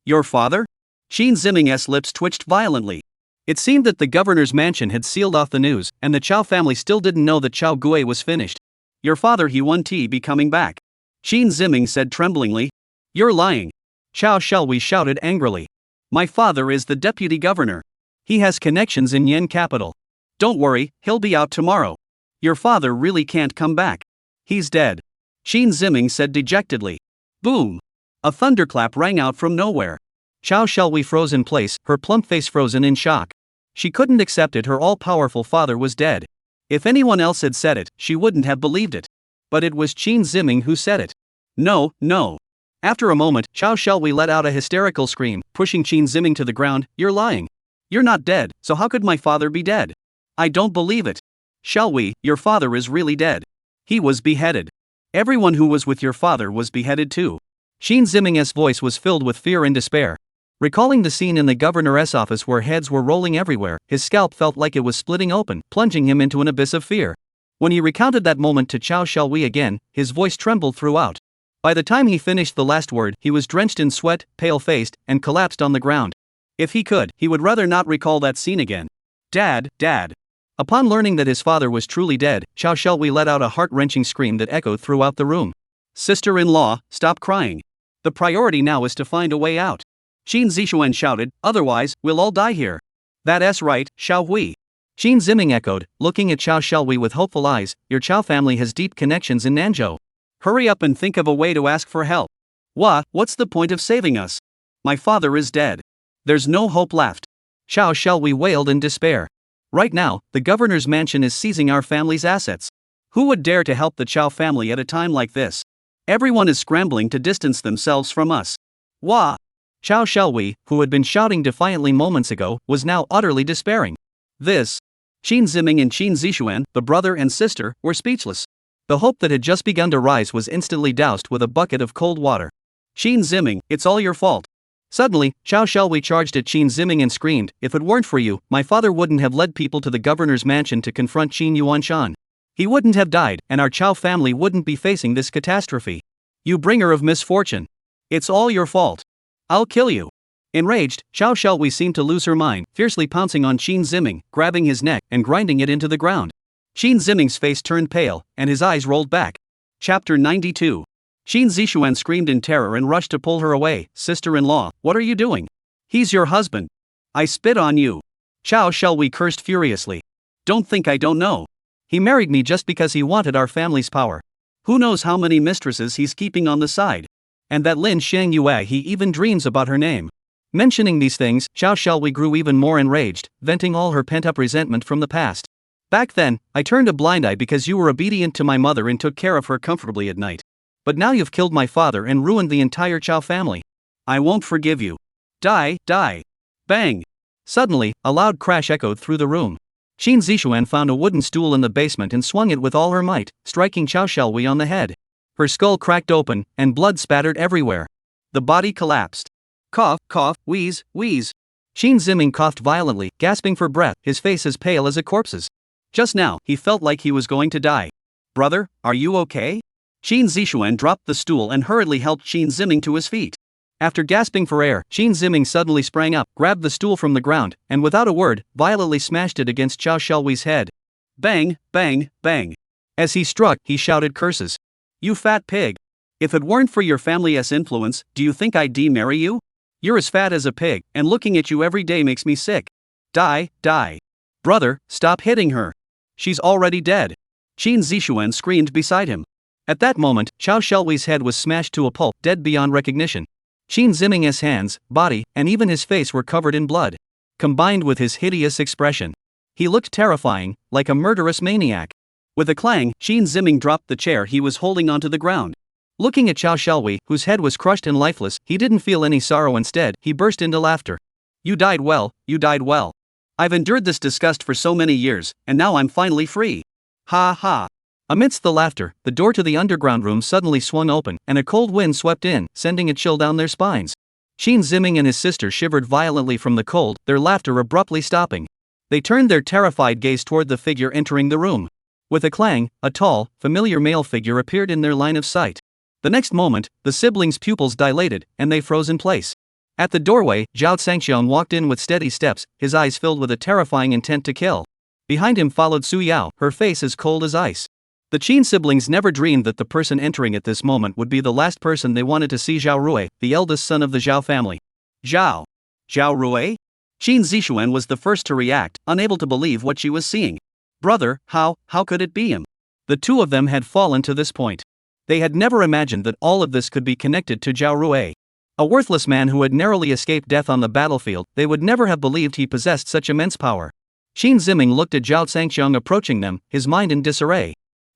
"Your father?" Qin Ziming's lips twitched violently. It seemed that the governor's mansion had sealed off the news, and the Qiao family still didn't know that Xiao Gui was finished. "Your father he won't be coming back," Qin Ziming said tremblingly. "You're lying." Xiao Xiaohui shouted angrily. "My father is the deputy governor. He has connections in Yen capital. Don't worry, he'll be out tomorrow. Your father really can't come back. He's dead," Qin Ziming said dejectedly. Boom! A thunderclap rang out from nowhere. Xiao Xiaohui froze in place, her plump face frozen in shock. She couldn't accept it, her all-powerful father was dead. If anyone else had said it, she wouldn't have believed it. But it was Qin Ziming who said it. No, no. After a moment, Xiao Xiaohui let out a hysterical scream, pushing Qin Ziming to the ground. "You're lying. You're not dead, so how could my father be dead? I don't believe it. Xiaohui, your father is really dead. He was beheaded. Everyone who was with your father was beheaded too." Qin Ziming's voice was filled with fear and despair. Recalling the scene in the governor's office where heads were rolling everywhere, his scalp felt like it was splitting open, plunging him into an abyss of fear. When he recounted that moment to Xiao Xiaohui again, his voice trembled throughout. By the time he finished the last word, he was drenched in sweat, pale-faced, and collapsed on the ground. If he could, he would rather not recall that scene again. "Dad, Dad." Upon learning that his father was truly dead, Xiao Xiaohui let out a heart-wrenching scream that echoed throughout the room. "Sister-in-law, stop crying. The priority now is to find a way out," Qin Zixuan shouted, "otherwise, we'll all die here." "That's right, Xiaohui." Qin Ziming echoed, looking at Xiao Xiaohui with hopeful eyes. "Your Qiao family has deep connections in Nanzhou. Hurry up and think of a way to ask for help. What's the point of saving us? My father is dead. There's no hope left." Xiao Xiaolui wailed in despair. Right now, the governor's mansion is seizing our family's assets. Who would dare to help the Chao family at a time like this? Everyone is scrambling to distance themselves from us. Wah! Xiao Xiaolui, who had been shouting defiantly moments ago, was now utterly despairing. This. Qin Ziming and Qin Zixuan, the brother and sister, were speechless. The hope that had just begun to rise was instantly doused with a bucket of cold water. Qin Ziming, it's all your fault. Suddenly, Xiao Xiaolui charged at Qin Ziming and screamed, "If it weren't for you, my father wouldn't have led people to the governor's mansion to confront Qin Yuanshan. He wouldn't have died, and our Chao family wouldn't be facing this catastrophe. You bringer of misfortune. It's all your fault. I'll kill you." Enraged, Xiao Xiaolui seemed to lose her mind, fiercely pouncing on Qin Ziming, grabbing his neck, and grinding it into the ground. Qin Ziming's face turned pale, and his eyes rolled back. Chapter 92. Qin Zixuan screamed in terror and rushed to pull her away. "Sister-in-law, what are you doing? He's your husband. I spit on you." Xiao Xiaolui cursed furiously. "Don't think I don't know. He married me just because he wanted our family's power. Who knows how many mistresses he's keeping on the side? And that Lin Xiang Yue, he even dreams about her name." Mentioning these things, Xiao Xiaolui grew even more enraged, venting all her pent-up resentment from the past. "Back then, I turned a blind eye because you were obedient to my mother and took care of her comfortably at night. But now you've killed my father and ruined the entire Chao family. I won't forgive you. Die, die." Bang! Suddenly, a loud crash echoed through the room. Qin Zixuan found a wooden stool in the basement and swung it with all her might, striking Xiao Xiaolui on the head. Her skull cracked open, and blood spattered everywhere. The body collapsed. Cough, cough, wheeze, wheeze. Qin Ziming coughed violently, gasping for breath, his face as pale as a corpse's. Just now, he felt like he was going to die. "Brother, are you okay?" Qin Zixuan dropped the stool and hurriedly helped Qin Ziming to his feet. After gasping for air, Qin Ziming suddenly sprang up, grabbed the stool from the ground, and without a word, violently smashed it against Xiao Xiaolui's head. Bang, bang, bang. As he struck, he shouted curses. "You fat pig! If it weren't for your family's influence, do you think I'd marry you? You're as fat as a pig, and looking at you every day makes me sick. Die, die. Brother, stop hitting her. She's already dead." Qin Zixuan screamed beside him. At that moment, Xiao Xiaolui's head was smashed to a pulp, dead beyond recognition. Qin Ziming's hands, body, and even his face were covered in blood. Combined with his hideous expression, he looked terrifying, like a murderous maniac. With a clang, Qin Ziming dropped the chair he was holding onto the ground. Looking at Xiao Xiaolui, whose head was crushed and lifeless, he didn't feel any sorrow. Instead, he burst into laughter. "You died well, you died well. I've endured this disgust for so many years, and now I'm finally free. Ha ha." Amidst the laughter, the door to the underground room suddenly swung open, and a cold wind swept in, sending a chill down their spines. Qin Ziming and his sister shivered violently from the cold, their laughter abruptly stopping. They turned their terrified gaze toward the figure entering the room. With a clang, a tall, familiar male figure appeared in their line of sight. The next moment, the siblings' pupils dilated, and they froze in place. At the doorway, Zhao Sangxiang walked in with steady steps, his eyes filled with a terrifying intent to kill. Behind him followed Su Yao, her face as cold as ice. The Qin siblings never dreamed that the person entering at this moment would be the last person they wanted to see. Zhao Rui, the eldest son of the Zhao family. Zhao. Zhao Rui? Qin Zixuan was the first to react, unable to believe what she was seeing. Brother, how could it be him? The two of them had fallen to this point. They had never imagined that all of this could be connected to Zhao Rui. A worthless man who had narrowly escaped death on the battlefield, they would never have believed he possessed such immense power. Qin Ziming looked at Zhao Sangxiang approaching them, his mind in disarray.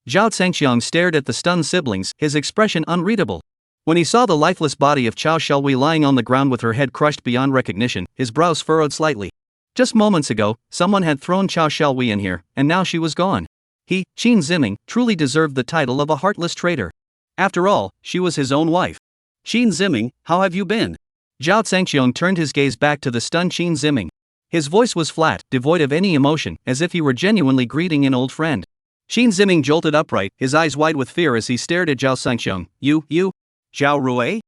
Zhao Sangxiang stared at the stunned siblings, his expression unreadable. When he saw the lifeless body of Xiao Xiaolui lying on the ground with her head crushed beyond recognition, his brows furrowed slightly. Just moments ago, someone had thrown Xiao Xiaolui in here, and now she was gone. He, Qin Ziming, truly deserved the title of a heartless traitor. After all, she was his own wife. "Qin Ziming, how have you been?" Zhao Sangxiang turned his gaze back to the stunned Qin Ziming. His voice was flat, devoid of any emotion, as if he were genuinely greeting an old friend. Qin Ziming jolted upright, his eyes wide with fear as he stared at Zhao Sangxiang. You? Zhao Rui?"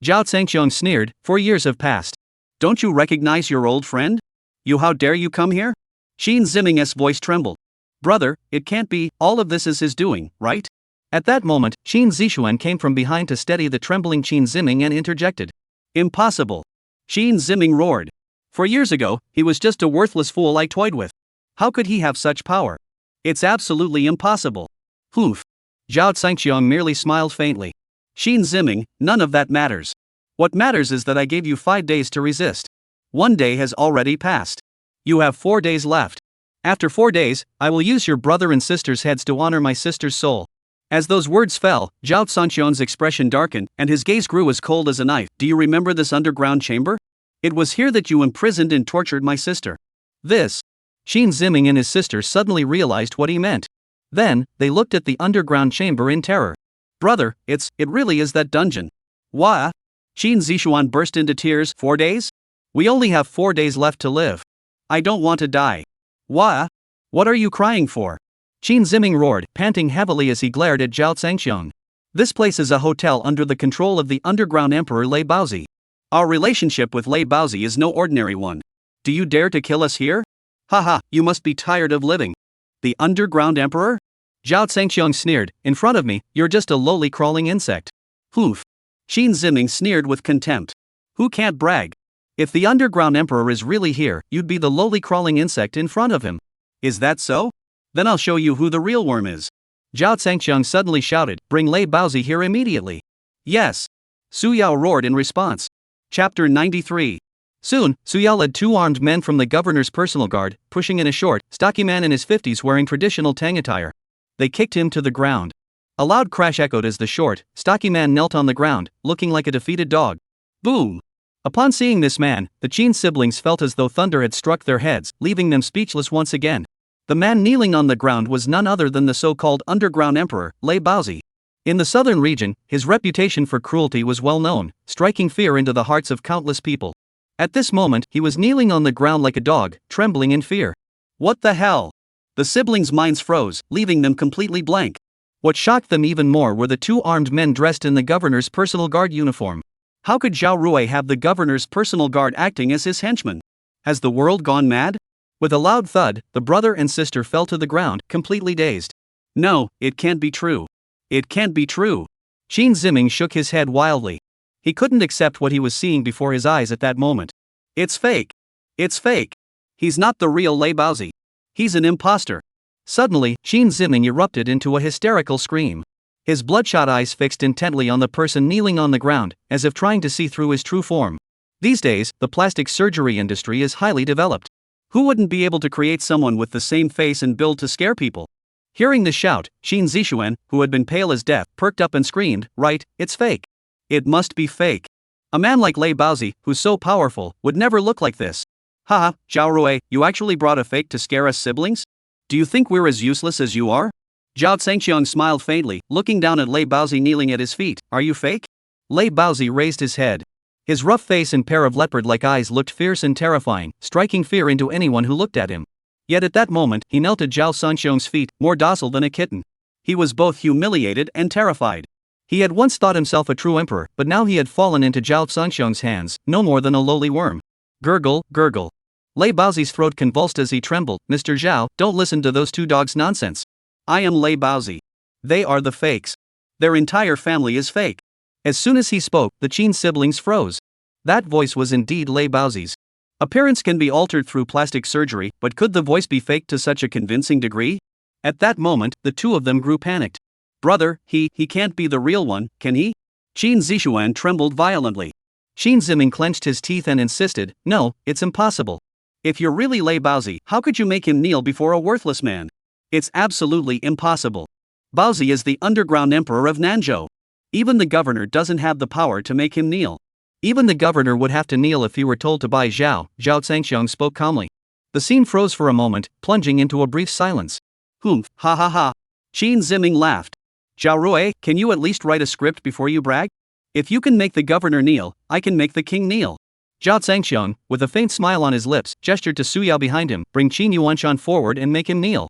Zhao Sangxiang sneered, 4 years have passed. "Don't you recognize your old friend? How dare you come here?" Qin Ziming's voice trembled. "Brother, it can't be, all of this is his doing, right?" At that moment, Qin Zixuan came from behind to steady the trembling Qin Ziming and interjected. "Impossible!" Qin Ziming roared. 4 years ago, he was just a worthless fool I toyed with. How could he have such power? It's absolutely impossible. Humph. Zhao Sangxiang merely smiled faintly. "Qin Ziming, none of that matters. What matters is that I gave you 5 days to resist. 1 day has already passed. You have 4 days left. After 4 days, I will use your brother and sister's heads to honor my sister's soul. As those words fell, Zhao Sanxiong's expression darkened, and his gaze grew as cold as a knife. Do you remember this underground chamber? It was here that you imprisoned and tortured my sister. This. Qin Ziming and his sister suddenly realized what he meant. Then, they looked at the underground chamber in terror. Brother, it really is that dungeon. Why? Qin Zishuan burst into tears. 4 days? We only have 4 days left to live. I don't want to die. Why? What are you crying for? Qin Ziming roared, panting heavily as he glared at Zhao Zhangxiong. This place is a hotel under the control of the underground emperor Lei Baozi. Our relationship with Lei Baozi is no ordinary one. Do you dare to kill us here? Haha, you must be tired of living. The underground emperor? Zhao Zhangxiong sneered, in front of me, you're just a lowly crawling insect. Hoof. Qin Ziming sneered with contempt. Who can't brag? If the underground emperor is really here, you'd be the lowly crawling insect in front of him. Is that so? Then I'll show you who the real worm is. Zhao Zhangxiong suddenly shouted, bring Lei Baozi here immediately. Yes. Su Yao roared in response. Chapter 93. Soon, Su Yao led 2 armed men from the governor's personal guard, pushing in a short, stocky man in his 50s wearing traditional Tang attire. They kicked him to the ground. A loud crash echoed as the short, stocky man knelt on the ground, looking like a defeated dog. Boom! Upon seeing this man, the Qin siblings felt as though thunder had struck their heads, leaving them speechless once again. The man kneeling on the ground was none other than the so-called underground emperor, Lei Baozi. In the southern region, his reputation for cruelty was well known, striking fear into the hearts of countless people. At this moment, he was kneeling on the ground like a dog, trembling in fear. What the hell? The siblings' minds froze, leaving them completely blank. What shocked them even more were the 2 armed men dressed in the governor's personal guard uniform. How could Zhao Rui have the governor's personal guard acting as his henchmen? Has the world gone mad? With a loud thud, the brother and sister fell to the ground, completely dazed. No, it can't be true. It can't be true. Qin Ziming shook his head wildly. He couldn't accept what he was seeing before his eyes at that moment. It's fake. It's fake. He's not the real Lei Baozi. He's an imposter. Suddenly, Qin Ziming erupted into a hysterical scream. His bloodshot eyes fixed intently on the person kneeling on the ground, as if trying to see through his true form. These days, the plastic surgery industry is highly developed. Who wouldn't be able to create someone with the same face and build to scare people? Hearing the shout, Qin Zishuan, who had been pale as death, perked up and screamed, right, it's fake. It must be fake. A man like Lei Baozi, who's so powerful, would never look like this. Haha, Zhao Rui, you actually brought a fake to scare us siblings? Do you think we're as useless as you are? Zhao Zhangxiong smiled faintly, looking down at Lei Baozi kneeling at his feet. Are you fake? Lei Baozi raised his head. His rough face and pair of leopard-like eyes looked fierce and terrifying, striking fear into anyone who looked at him. Yet at that moment, he knelt at Zhao Sanxiong's feet, more docile than a kitten. He was both humiliated and terrified. He had once thought himself a true emperor, but now he had fallen into Zhao Sanxiong's hands, no more than a lowly worm. Gurgle, gurgle. Lei Baozi's throat convulsed as he trembled. Mr. Zhao, don't listen to those 2 dogs' nonsense. I am Lei Baozi. They are the fakes. Their entire family is fake. As soon as he spoke, the Qin siblings froze. That voice was indeed Lei Baozi's. Appearance can be altered through plastic surgery, but could the voice be faked to such a convincing degree? At that moment, the 2 of them grew panicked. Brother, he can't be the real one, can he? Qin Zishuan trembled violently. Qin Ziming clenched his teeth and insisted, no, it's impossible. If you're really Lei Baozi, how could you make him kneel before a worthless man? It's absolutely impossible. Baozi is the underground emperor of Nanzhou. Even the governor doesn't have the power to make him kneel. Even the governor would have to kneel if he were told to by Zhao Zhangxiong spoke calmly. The scene froze for a moment, plunging into a brief silence. Ha ha ha. Qin Ziming laughed. Zhao Rui, can you at least write a script before you brag? If you can make the governor kneel, I can make the king kneel. Zhao Zhangxiong, with a faint smile on his lips, gestured to Su Yao behind him, bring Qin Yuanshan forward and make him kneel.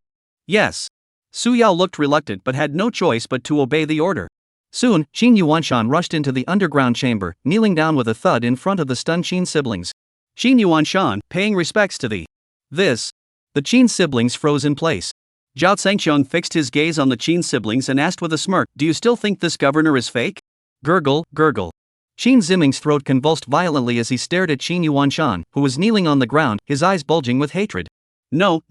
Yes. Su Yao looked reluctant but had no choice but to obey the order. Soon, Qin Yuanshan rushed into the underground chamber, kneeling down with a thud in front of the stunned Qin siblings. Qin Yuanshan, paying respects to the Qin siblings froze in place. Zhao Zhangxiong fixed his gaze on the Qin siblings and asked with a smirk, do you still think this governor is fake? Gurgle, gurgle. Qin Ziming's throat convulsed violently as he stared at Qin Yuanshan, who was kneeling on the ground, his eyes bulging with hatred. No,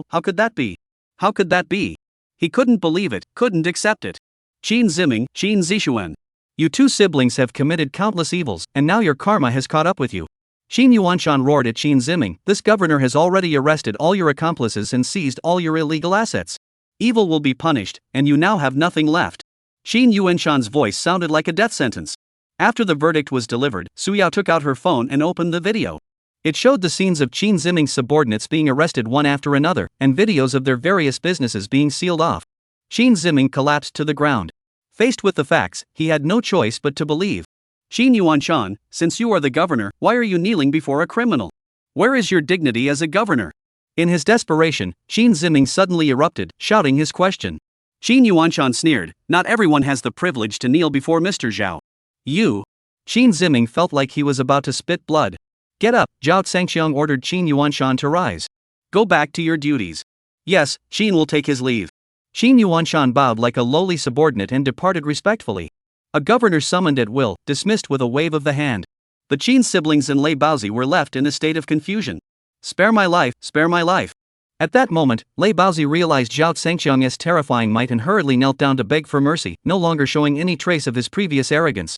how could that be? How could that be? He couldn't believe it, couldn't accept it. Qin Ziming, Qin Zishuan. You 2 siblings have committed countless evils, and now your karma has caught up with you. Qin Yuanshan roared at Qin Ziming, this governor has already arrested all your accomplices and seized all your illegal assets. Evil will be punished, and you now have nothing left. Qin Yuanshan's voice sounded like a death sentence. After the verdict was delivered, Su Yao took out her phone and opened the video. It showed the scenes of Qin Ziming's subordinates being arrested one after another, and videos of their various businesses being sealed off. Qin Ziming collapsed to the ground. Faced with the facts, he had no choice but to believe. Qin Yuanshan, since you are the governor, why are you kneeling before a criminal? Where is your dignity as a governor? In his desperation, Qin Ziming suddenly erupted, shouting his question. Qin Yuanshan sneered, not everyone has the privilege to kneel before Mr. Zhao. You. Qin Ziming felt like he was about to spit blood. Get up, Zhao Zhangxiang ordered Qin Yuanshan to rise. Go back to your duties. Yes, Qin will take his leave. Qin Yuanshan bowed like a lowly subordinate and departed respectfully. A governor summoned at will, dismissed with a wave of the hand. The Qin siblings and Lei Baozi were left in a state of confusion. Spare my life, spare my life. At that moment, Lei Baozi realized Zhao Zhangxiang's terrifying might and hurriedly knelt down to beg for mercy, no longer showing any trace of his previous arrogance.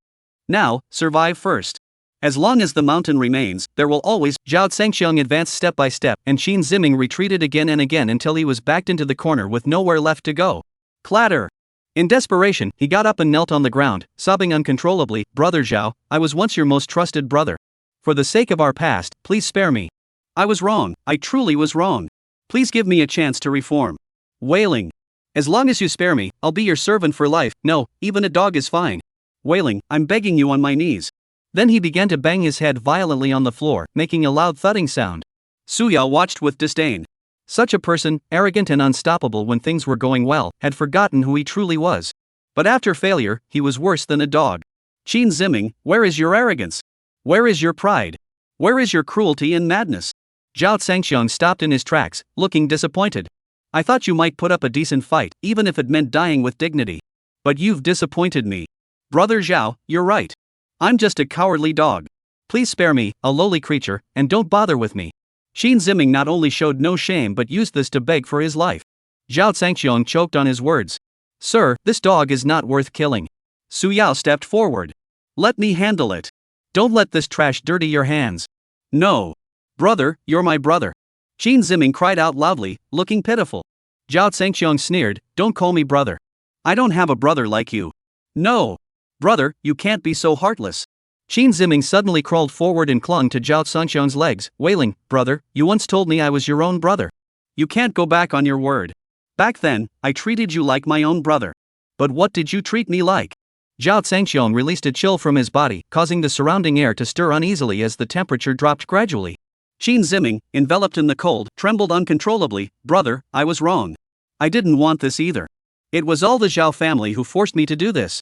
Now, survive first. As long as the mountain remains, there will always. Zhao Zhangxiang advanced step by step, and Qin Ziming retreated again and again until he was backed into the corner with nowhere left to go. Clatter! In desperation, he got up and knelt on the ground, sobbing uncontrollably, Brother Zhao, I was once your most trusted brother. For the sake of our past, please spare me. I was wrong, I truly was wrong. Please give me a chance to reform. Wailing. As long as you spare me, I'll be your servant for life, no, even a dog is fine. Wailing, I'm begging you on my knees. Then he began to bang his head violently on the floor, making a loud thudding sound. Su Yao watched with disdain. Such a person, arrogant and unstoppable when things were going well, had forgotten who he truly was. But after failure, he was worse than a dog. Qin Ziming, where is your arrogance? Where is your pride? Where is your cruelty and madness? Zhao Zhangxiang stopped in his tracks, looking disappointed. I thought you might put up a decent fight, even if it meant dying with dignity. But you've disappointed me. Brother Zhao, you're right. I'm just a cowardly dog. Please spare me, a lowly creature, and don't bother with me. Qin Ziming not only showed no shame but used this to beg for his life. Zhao Zhangxiang choked on his words. Sir, this dog is not worth killing. Su Yao stepped forward. Let me handle it. Don't let this trash dirty your hands. No. Brother, you're my brother. Qin Ziming cried out loudly, looking pitiful. Zhao Zhangxiang sneered, don't call me brother. I don't have a brother like you. No. Brother, you can't be so heartless. Qin Ziming suddenly crawled forward and clung to Zhao Zhangxiang's legs, wailing, Brother, you once told me I was your own brother. You can't go back on your word. Back then, I treated you like my own brother. But what did you treat me like? Zhao Zhangxiang released a chill from his body, causing the surrounding air to stir uneasily as the temperature dropped gradually. Qin Ziming, enveloped in the cold, trembled uncontrollably. Brother, I was wrong. I didn't want this either. It was all the Zhao family who forced me to do this.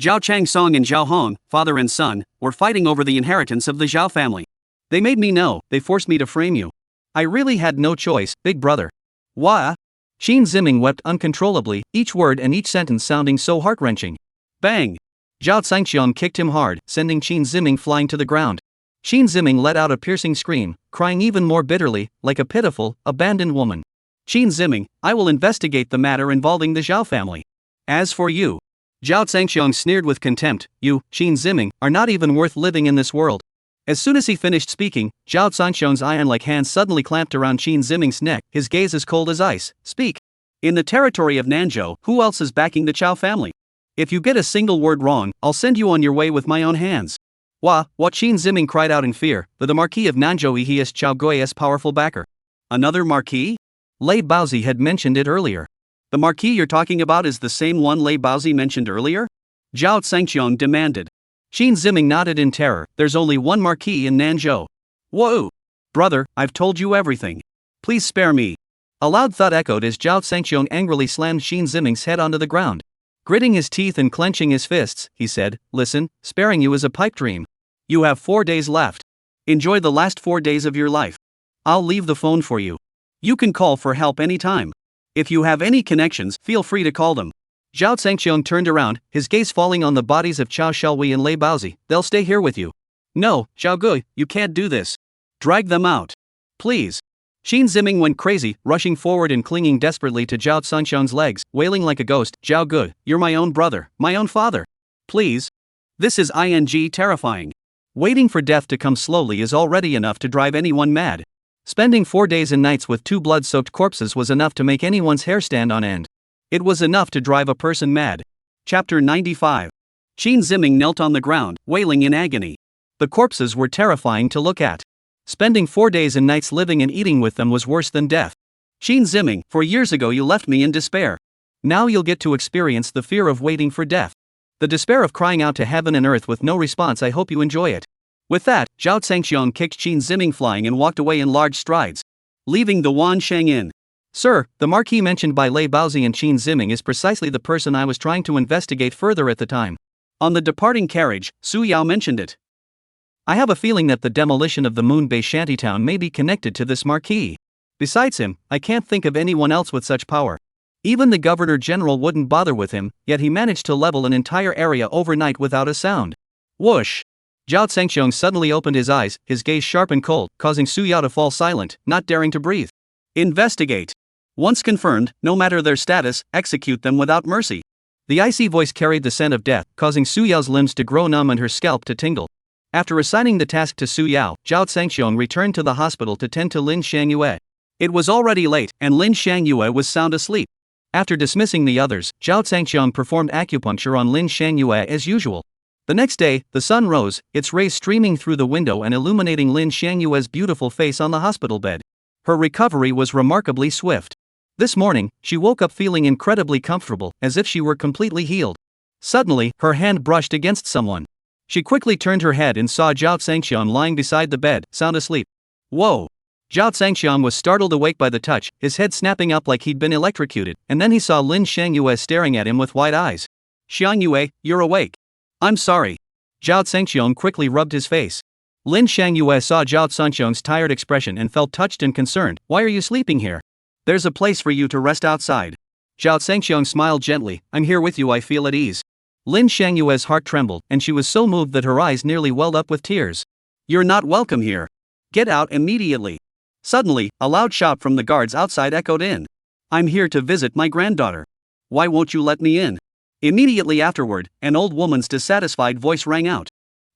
Zhao Changsong and Zhao Hong, father and son, were fighting over the inheritance of the Zhao family. They made me know, they forced me to frame you. I really had no choice, big brother. Wah? Qin Ziming wept uncontrollably, each word and each sentence sounding so heart-wrenching. Bang! Zhao Zhangxiang kicked him hard, sending Qin Ziming flying to the ground. Qin Ziming let out a piercing scream, crying even more bitterly, like a pitiful, abandoned woman. Qin Ziming, I will investigate the matter involving the Zhao family. As for you, Zhao Zhangxiang sneered with contempt, you, Qin Ziming, are not even worth living in this world. As soon as he finished speaking, Zhao Zhangxiang's iron-like hands suddenly clamped around Qin Ziming's neck, his gaze as cold as ice. Speak. In the territory of Nanzhou, who else is backing the Zhao family? If you get a single word wrong, I'll send you on your way with my own hands. Wah, what Qin Ziming cried out in fear, but the Marquis of Nanzhou he is Zhao Gui's powerful backer. Another Marquis? Lei Baozi had mentioned it earlier. The Marquis you're talking about is the same one Lei Baozi mentioned earlier? Zhao Zhangxiang demanded. Qin Ziming nodded in terror, there's only one Marquis in Nanzhou. Whoa! Brother, I've told you everything. Please spare me. A loud thud echoed as Zhao Zhangxiang angrily slammed Qin Ziming's head onto the ground. Gritting his teeth and clenching his fists, he said, listen, sparing you is a pipe dream. You have 4 days left. Enjoy the last 4 days of your life. I'll leave the phone for you. You can call for help anytime. If you have any connections, feel free to call them. Zhao Zhangxiang turned around, his gaze falling on the bodies of Chao Xiaowei and Lei Baozi. They'll stay here with you. No, Zhao Gui, you can't do this. Drag them out. Please. Qin Ziming went crazy, rushing forward and clinging desperately to Zhao Zhangxiang's legs, wailing like a ghost. Zhao Gui, you're my own brother, my own father. Please. This is terrifying. Waiting for death to come slowly is already enough to drive anyone mad. Spending 4 days and nights with 2 blood-soaked corpses was enough to make anyone's hair stand on end. It was enough to drive a person mad. Chapter 95. Qin Ziming knelt on the ground, wailing in agony. The corpses were terrifying to look at. Spending 4 days and nights living and eating with them was worse than death. Qin Ziming, 4 years ago you left me in despair. Now you'll get to experience the fear of waiting for death. The despair of crying out to heaven and earth with no response. I hope you enjoy it. With that, Zhao Zhangxiong kicked Qin Ziming flying and walked away in large strides, leaving the Wansheng Inn. Sir, the marquis mentioned by Lei Baozi and Qin Ziming is precisely the person I was trying to investigate further at the time. On the departing carriage, Su Yao mentioned it. I have a feeling that the demolition of the Moon Bay shantytown may be connected to this marquis. Besides him, I can't think of anyone else with such power. Even the Governor General wouldn't bother with him, yet he managed to level an entire area overnight without a sound. Whoosh! Zhao Zhangxiong suddenly opened his eyes, his gaze sharp and cold, causing Su Yao to fall silent, not daring to breathe. Investigate. Once confirmed, no matter their status, execute them without mercy. The icy voice carried the scent of death, causing Su Yao's limbs to grow numb and her scalp to tingle. After assigning the task to Su Yao, Zhao Zhangxiong returned to the hospital to tend to Lin Shangyue. It was already late, and Lin Shangyue was sound asleep. After dismissing the others, Zhao Zhangxiong performed acupuncture on Lin Shangyue as usual. The next day, the sun rose, its rays streaming through the window and illuminating Lin Shangyue's beautiful face on the hospital bed. Her recovery was remarkably swift. This morning, she woke up feeling incredibly comfortable, as if she were completely healed. Suddenly, her hand brushed against someone. She quickly turned her head and saw Zhao Zhangxiong lying beside the bed, sound asleep. Whoa! Zhao Zhangxiong was startled awake by the touch, his head snapping up like he'd been electrocuted, and then he saw Lin Shangyue staring at him with wide eyes. Shangyue, you're awake. I'm sorry. Zhao Zhangxiong quickly rubbed his face. Lin Shangyue saw Zhao Zhangxiong's tired expression and felt touched and concerned. Why are you sleeping here? There's a place for you to rest outside. Zhao Zhangxiong smiled gently. I'm here with you, I feel at ease. Lin Shangyue's heart trembled, and she was so moved that her eyes nearly welled up with tears. You're not welcome here. Get out immediately. Suddenly, a loud shout from the guards outside echoed in. I'm here to visit my granddaughter. Why won't you let me in? Immediately afterward, an old woman's dissatisfied voice rang out.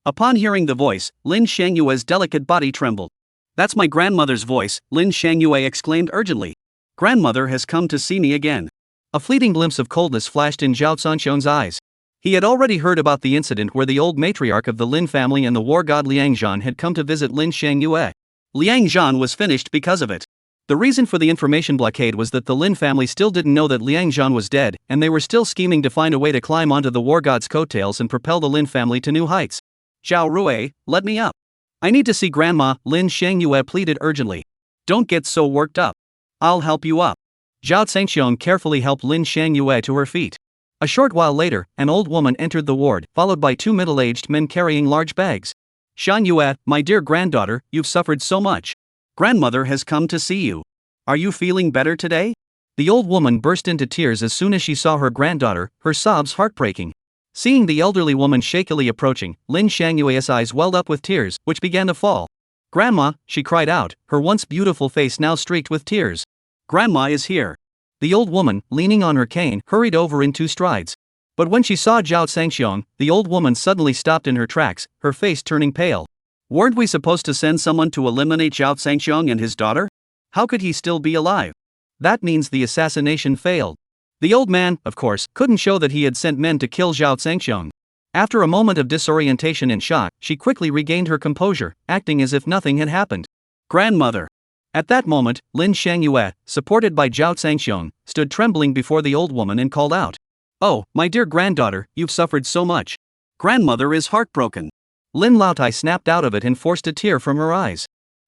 Upon hearing the voice, Lin Shangyue's delicate body trembled. That's my grandmother's voice, Lin Shangyue exclaimed urgently. Grandmother has come to see me again. A fleeting glimpse of coldness flashed in Zhao Zhangxiong's eyes. He had already heard about the incident where the old matriarch of the Lin family and the war god Liang Zhan had come to visit Lin Shangyue. Liang Zhan was finished because of it. The reason for the information blockade was that the Lin family still didn't know that Liang Zhan was dead, and they were still scheming to find a way to climb onto the war god's coattails and propel the Lin family to new heights. Zhao Rui, let me up. I need to see Grandma, Lin Shangyue pleaded urgently. Don't get so worked up. I'll help you up. Zhao Zhangxiong carefully helped Lin Shangyue to her feet. A short while later, an old woman entered the ward, followed by 2 middle-aged men carrying large bags. Shangyue, my dear granddaughter, you've suffered so much. Grandmother has come to see you. Are you feeling better today? The old woman burst into tears as soon as she saw her granddaughter, her sobs heartbreaking. Seeing the elderly woman shakily approaching, Lin Shangyue's eyes welled up with tears, which began to fall. Grandma, she cried out, her once beautiful face now streaked with tears. Grandma is here. The old woman, leaning on her cane, hurried over in 2 strides. But when she saw Zhao Zhangxiong, the old woman suddenly stopped in her tracks, her face turning pale. Weren't we supposed to send someone to eliminate Zhao Zhangxiong and his daughter? How could he still be alive? That means the assassination failed. The old man, of course, couldn't show that he had sent men to kill Zhao Zhangxiong. After a moment of disorientation and shock, she quickly regained her composure, acting as if nothing had happened. Grandmother. At that moment, Lin Shangyue, supported by Zhao Zhangxiong, stood trembling before the old woman and called out. Oh, my dear granddaughter, you've suffered so much. Grandmother is heartbroken. Lin Laotai snapped out of it and forced a tear from her eyes.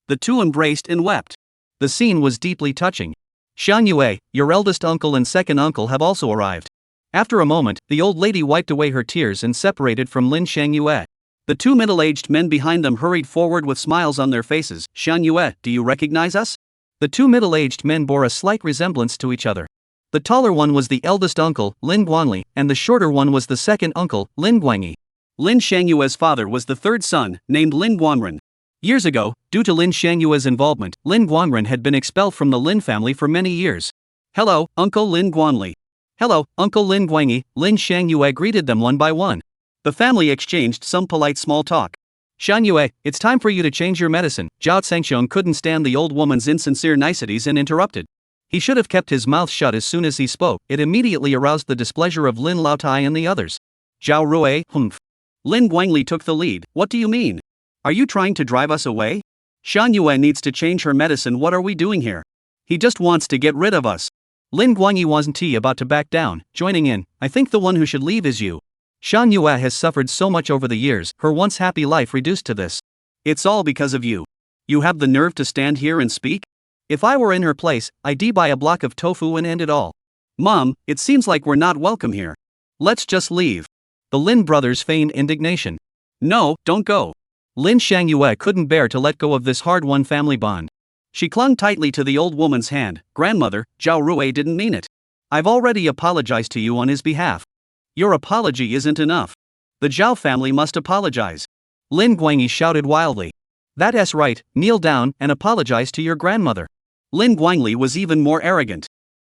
The two embraced and wept. The scene was deeply touching. Shangyue, your eldest uncle and second uncle have also arrived. After a moment, the old lady wiped away her tears and separated from Lin Shangyue. The 2 middle-aged men behind them hurried forward with smiles on their faces. Shangyue, do you recognize us? The 2 middle-aged men bore a slight resemblance to each other. The taller one was the eldest uncle, Lin Guanli, and the shorter one was the second uncle, Lin Guangyi. Lin Shangyue's father was the third son, named Lin Guangren. Years ago, due to Lin Shangyue's involvement, Lin Guangren had been expelled from the Lin family for many years. Hello, Uncle Lin Guanli. Hello, Uncle Lin Guangyi, Lin Shangyue greeted them one by one. The family exchanged some polite small talk. Shan Yue, it's time for you to change your medicine. Zhao Zhangxiong couldn't stand the old woman's insincere niceties and interrupted. He should have kept his mouth shut as soon as he spoke. It immediately aroused the displeasure of Lin Laotai and the others. Zhao Rui, humph. Lin Guangli took the lead. What do you mean? Are you trying to drive us away? Shan Yue needs to change her medicine. What are we doing here? He just wants to get rid of us. Lin Guangyi wasn't about to back down, joining in. I think the one who should leave is you. Shan Yue has suffered so much over the years, her once happy life reduced to this. It's all because of you. You have the nerve to stand here and speak? If I were in her place, I'd buy a block of tofu and end it all. Mom, it seems like we're not welcome here. Let's just leave. The Lin brothers feigned indignation. No, don't go. Lin Shangyue couldn't bear to let go of this hard-won family bond. She clung tightly to the old woman's hand. Grandmother, Zhao Rui didn't mean it. I've already apologized to you on his behalf. Your apology isn't enough. The Zhao family must apologize. Lin Guangyi shouted wildly. That's right, kneel down and apologize to your grandmother. Lin Guangli was even more arrogant.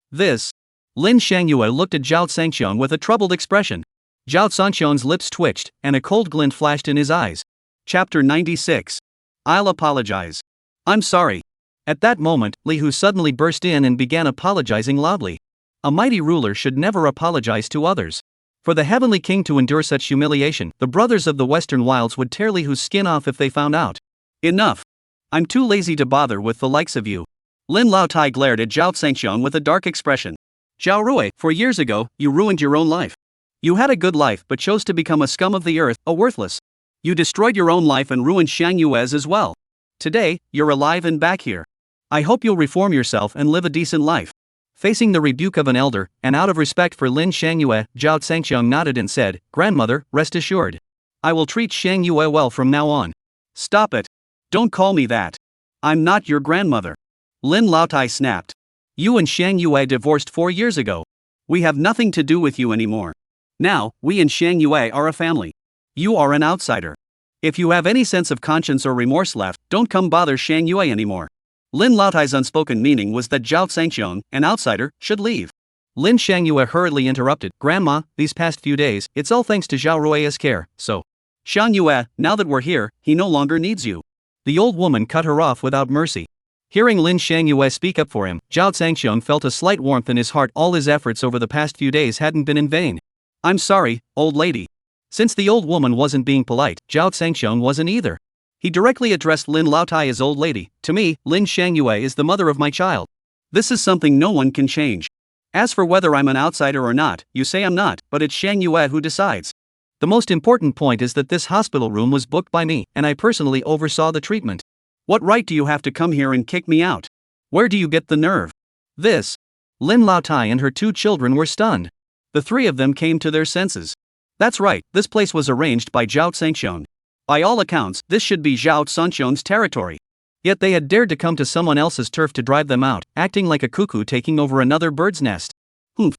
This. Lin Shangyue looked at Zhao Zhangxiong with a troubled expression. Zhao Zhangxiong's lips twitched, and a cold glint flashed in his eyes. Chapter 96. I'll apologize. I'm sorry. At that moment, Li Hu suddenly burst in and began apologizing loudly. A mighty ruler should never apologize to others. For the heavenly king to endure such humiliation, the brothers of the Western Wilds would tear Li Hu's skin off if they found out. Enough. I'm too lazy to bother with the likes of you. Lin Laotai glared at Zhao Zhangxiong with a dark expression. Zhao Rui, 4 years ago, you ruined your own life. You had a good life but chose to become a scum of the earth, a worthless. You destroyed your own life and ruined Shang Yue's as well. Today, you're alive and back here. I hope you'll reform yourself and live a decent life. Facing the rebuke of an elder, and out of respect for Lin Shangyue, Zhao Zhangxiong nodded and said, Grandmother, rest assured. I will treat Shang Yue well from now on. Stop it. Don't call me that. I'm not your grandmother. Lin Laotai snapped. You and Shang Yue divorced 4 years ago. We have nothing to do with you anymore. Now, we and Shang Yue are a family. You are an outsider. If you have any sense of conscience or remorse left, don't come bother Shang Yue anymore. Lin Laotai's unspoken meaning was that Zhao Zhangxiong, an outsider, should leave. Lin Shangyue hurriedly interrupted. Grandma, these past few days, it's all thanks to Zhao Rui's care, so. Shang Yue, now that we're here, he no longer needs you. The old woman cut her off without mercy. Hearing Lin Shangyue speak up for him, Zhao Zhangxiong felt a slight warmth in his heart. All his efforts over the past few days hadn't been in vain. I'm sorry, old lady. Since the old woman wasn't being polite, Zhao Zhangxiong wasn't either. He directly addressed Lin Laotai as old lady. To me, Lin Shangyue is the mother of my child. This is something no one can change. As for whether I'm an outsider or not, you say I'm not, but it's Shang Yue who decides. The most important point is that this hospital room was booked by me, and I personally oversaw the treatment. What right do you have to come here and kick me out? Where do you get the nerve? This. Lin Laotai and her 2 children were stunned. The 3 of them came to their senses. That's right, this place was arranged by Zhao Zhangxiong. By all accounts, this should be Zhao Zhangxiong's territory. Yet they had dared to come to someone else's turf to drive them out, acting like a cuckoo taking over another bird's nest.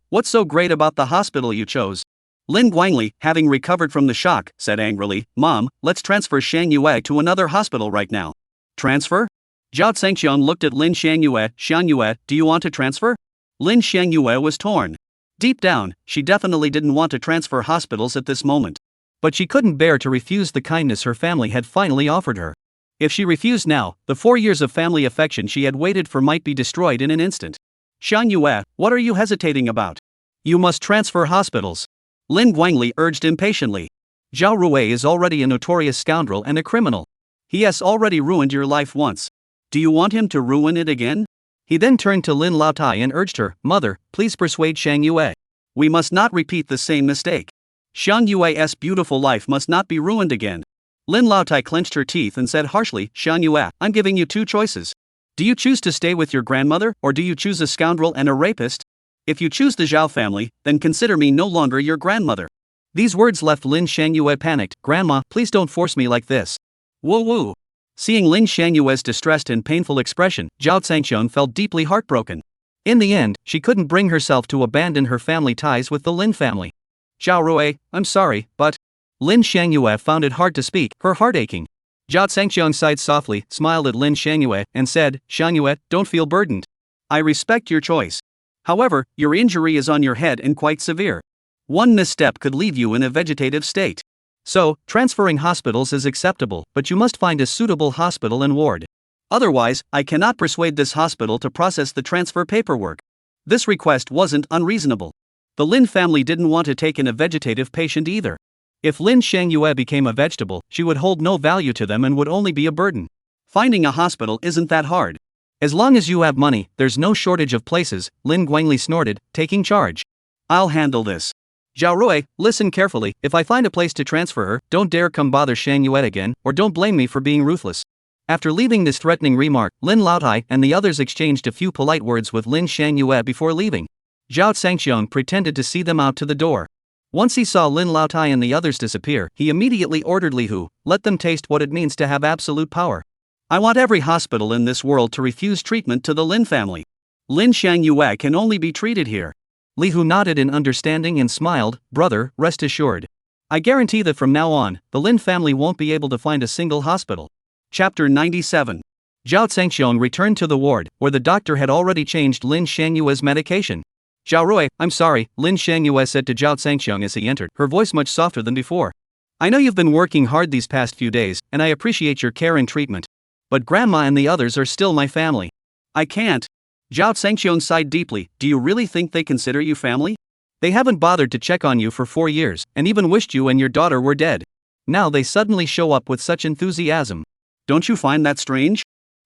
What's so great about the hospital you chose? Lin Guangli, having recovered from the shock, said angrily, Mom, let's transfer Shang Yue to another hospital right now. Transfer? Zhao Zhangxiong looked at Lin Shangyue. Shang Yue, do you want to transfer? Lin Shangyue was torn. Deep down, she definitely didn't want to transfer hospitals at this moment. But she couldn't bear to refuse the kindness her family had finally offered her. If she refused now, the 4 years of family affection she had waited for might be destroyed in an instant. Shang Yue, what are you hesitating about? You must transfer hospitals. Lin Guangli urged impatiently. Zhao Rui is already a notorious scoundrel and a criminal. He has already ruined your life once. Do you want him to ruin it again? He then turned to Lin Laotai and urged her, Mother, please persuade Shang Yue. We must not repeat the same mistake. Shang Yue's beautiful life must not be ruined again. Lin Laotai clenched her teeth and said harshly, Shang Yue, I'm giving you 2 choices. Do you choose to stay with your grandmother, or do you choose a scoundrel and a rapist? If you choose the Zhao family, then consider me no longer your grandmother. These words left Lin Shangyue panicked. Grandma, please don't force me like this. Woo. Seeing Lin Shangyue's distressed and painful expression, Zhao Zhangxiong felt deeply heartbroken. In the end, she couldn't bring herself to abandon her family ties with the Lin family. Zhao Rui, I'm sorry, but. Lin Shangyue found it hard to speak, her heart aching. Zhao Zhangxiong sighed softly, smiled at Lin Shangyue, and said, Shangyue, don't feel burdened. I respect your choice. However, your injury is on your head and quite severe. One misstep could leave you in a vegetative state. So, transferring hospitals is acceptable, but you must find a suitable hospital and ward. Otherwise, I cannot persuade this hospital to process the transfer paperwork. This request wasn't unreasonable. The Lin family didn't want to take in a vegetative patient either. If Lin Shangyue became a vegetable, she would hold no value to them and would only be a burden. Finding a hospital isn't that hard. As long as you have money, there's no shortage of places, Lin Guangli snorted, taking charge. I'll handle this. Zhao Rui, listen carefully, if I find a place to transfer her, don't dare come bother Shangyue again, or don't blame me for being ruthless. After leaving this threatening remark, Lin Laotai and the others exchanged a few polite words with Lin Shangyue before leaving. Zhao Sangxiong pretended to see them out to the door. Once he saw Lin Laotai and the others disappear, he immediately ordered Li Hu, let them taste what it means to have absolute power. I want every hospital in this world to refuse treatment to the Lin family. Lin Shangyue can only be treated here. Li Hu nodded in understanding and smiled, brother, rest assured. I guarantee that from now on, the Lin family won't be able to find a single hospital. Chapter 97. Zhao Sangxiong returned to the ward, where the doctor had already changed Lin Shangyue's medication. Zhao Rui, I'm sorry, Lin Shangyue said to Zhao Sangxiong as he entered, her voice much softer than before. I know you've been working hard these past few days, and I appreciate your care and treatment. But Grandma and the others are still my family. I can't. Zhao Sangxiong sighed deeply, do you really think they consider you family? They haven't bothered to check on you for 4 years, and even wished you and your daughter were dead. Now they suddenly show up with such enthusiasm. Don't you find that strange?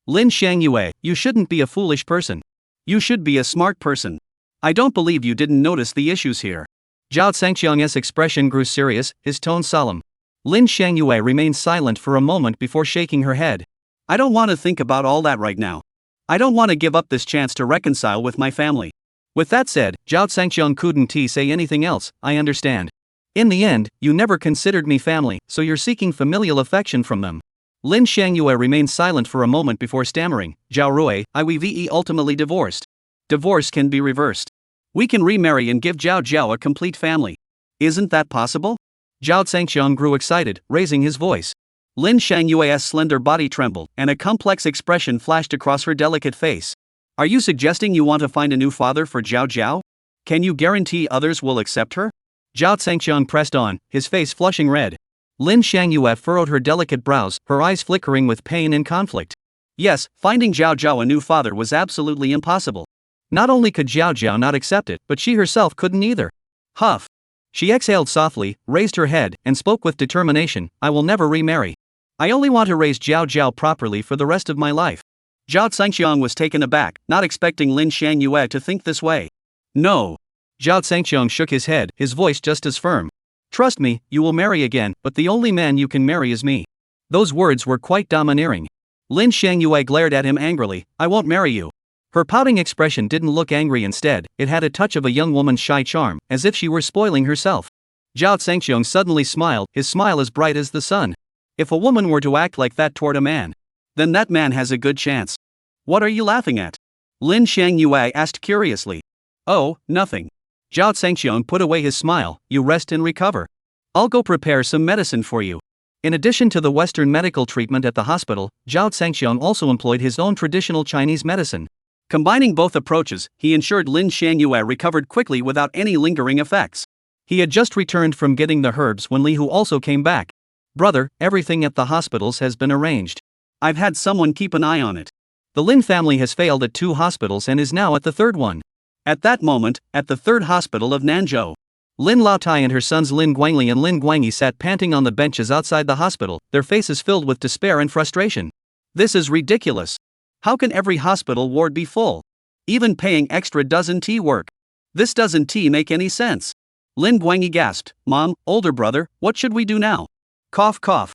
Lin Shangyue, you shouldn't be a foolish person. You should be a smart person. I don't believe you didn't notice the issues here. Zhao Sangxiong's expression grew serious, his tone solemn. Lin Shangyue remained silent for a moment before shaking her head. I don't want to think about all that right now. I don't want to give up this chance to reconcile with my family. With that said, Zhao Sangxiong couldn't say anything else, I understand. In the end, you never considered me family, so you're seeking familial affection from them. Lin Shangyue remained silent for a moment before stammering, Zhao Rui, we ultimately divorced. Divorce can be reversed. We can remarry and give Zhao Zhao a complete family. Isn't that possible? Zhao Sangxiong grew excited, raising his voice. Lin Shangyue's slender body trembled, and a complex expression flashed across her delicate face. Are you suggesting you want to find a new father for Zhao Zhao? Can you guarantee others will accept her? Zhao Sangxiong pressed on, his face flushing red. Lin Shangyue furrowed her delicate brows, her eyes flickering with pain and conflict. Yes, finding Zhao Zhao a new father was absolutely impossible. Not only could Zhao Zhao not accept it, but she herself couldn't either. Huff. She exhaled softly, raised her head, and spoke with determination, I will never remarry. I only want to raise Zhao Zhao properly for the rest of my life. Zhao Sangxiong was taken aback, not expecting Lin Shangyue to think this way. No. Zhao Sangxiong shook his head, his voice just as firm. Trust me, you will marry again, but the only man you can marry is me. Those words were quite domineering. Lin Shangyue glared at him angrily, I won't marry you. Her pouting expression didn't look angry, instead, it had a touch of a young woman's shy charm, as if she were spoiling herself. Zhao Sangxiong suddenly smiled, his smile as bright as the sun. If a woman were to act like that toward a man, then that man has a good chance. What are you laughing at? Lin Shangyue asked curiously. Oh, nothing. Zhao Sangxiong put away his smile, you rest and recover. I'll go prepare some medicine for you. In addition to the Western medical treatment at the hospital, Zhao Sangxiong also employed his own traditional Chinese medicine. Combining both approaches, he ensured Lin Shangyue recovered quickly without any lingering effects. He had just returned from getting the herbs when Li Hu also came back. Brother, everything at the hospitals has been arranged. I've had someone keep an eye on it. The Lin family has failed at 2 hospitals and is now at the 3rd one. At that moment, at the 3rd hospital of Nanzhou, Lin Laotai and her sons Lin Guangli and Lin Guangyi sat panting on the benches outside the hospital, their faces filled with despair and frustration. This is ridiculous. How can every hospital ward be full? Even paying extra doesn't work. This doesn't make any sense. Lin Guangyi gasped, Mom, older brother, what should we do now? Cough cough.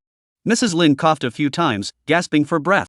Mrs. Lin coughed a few times, gasping for breath.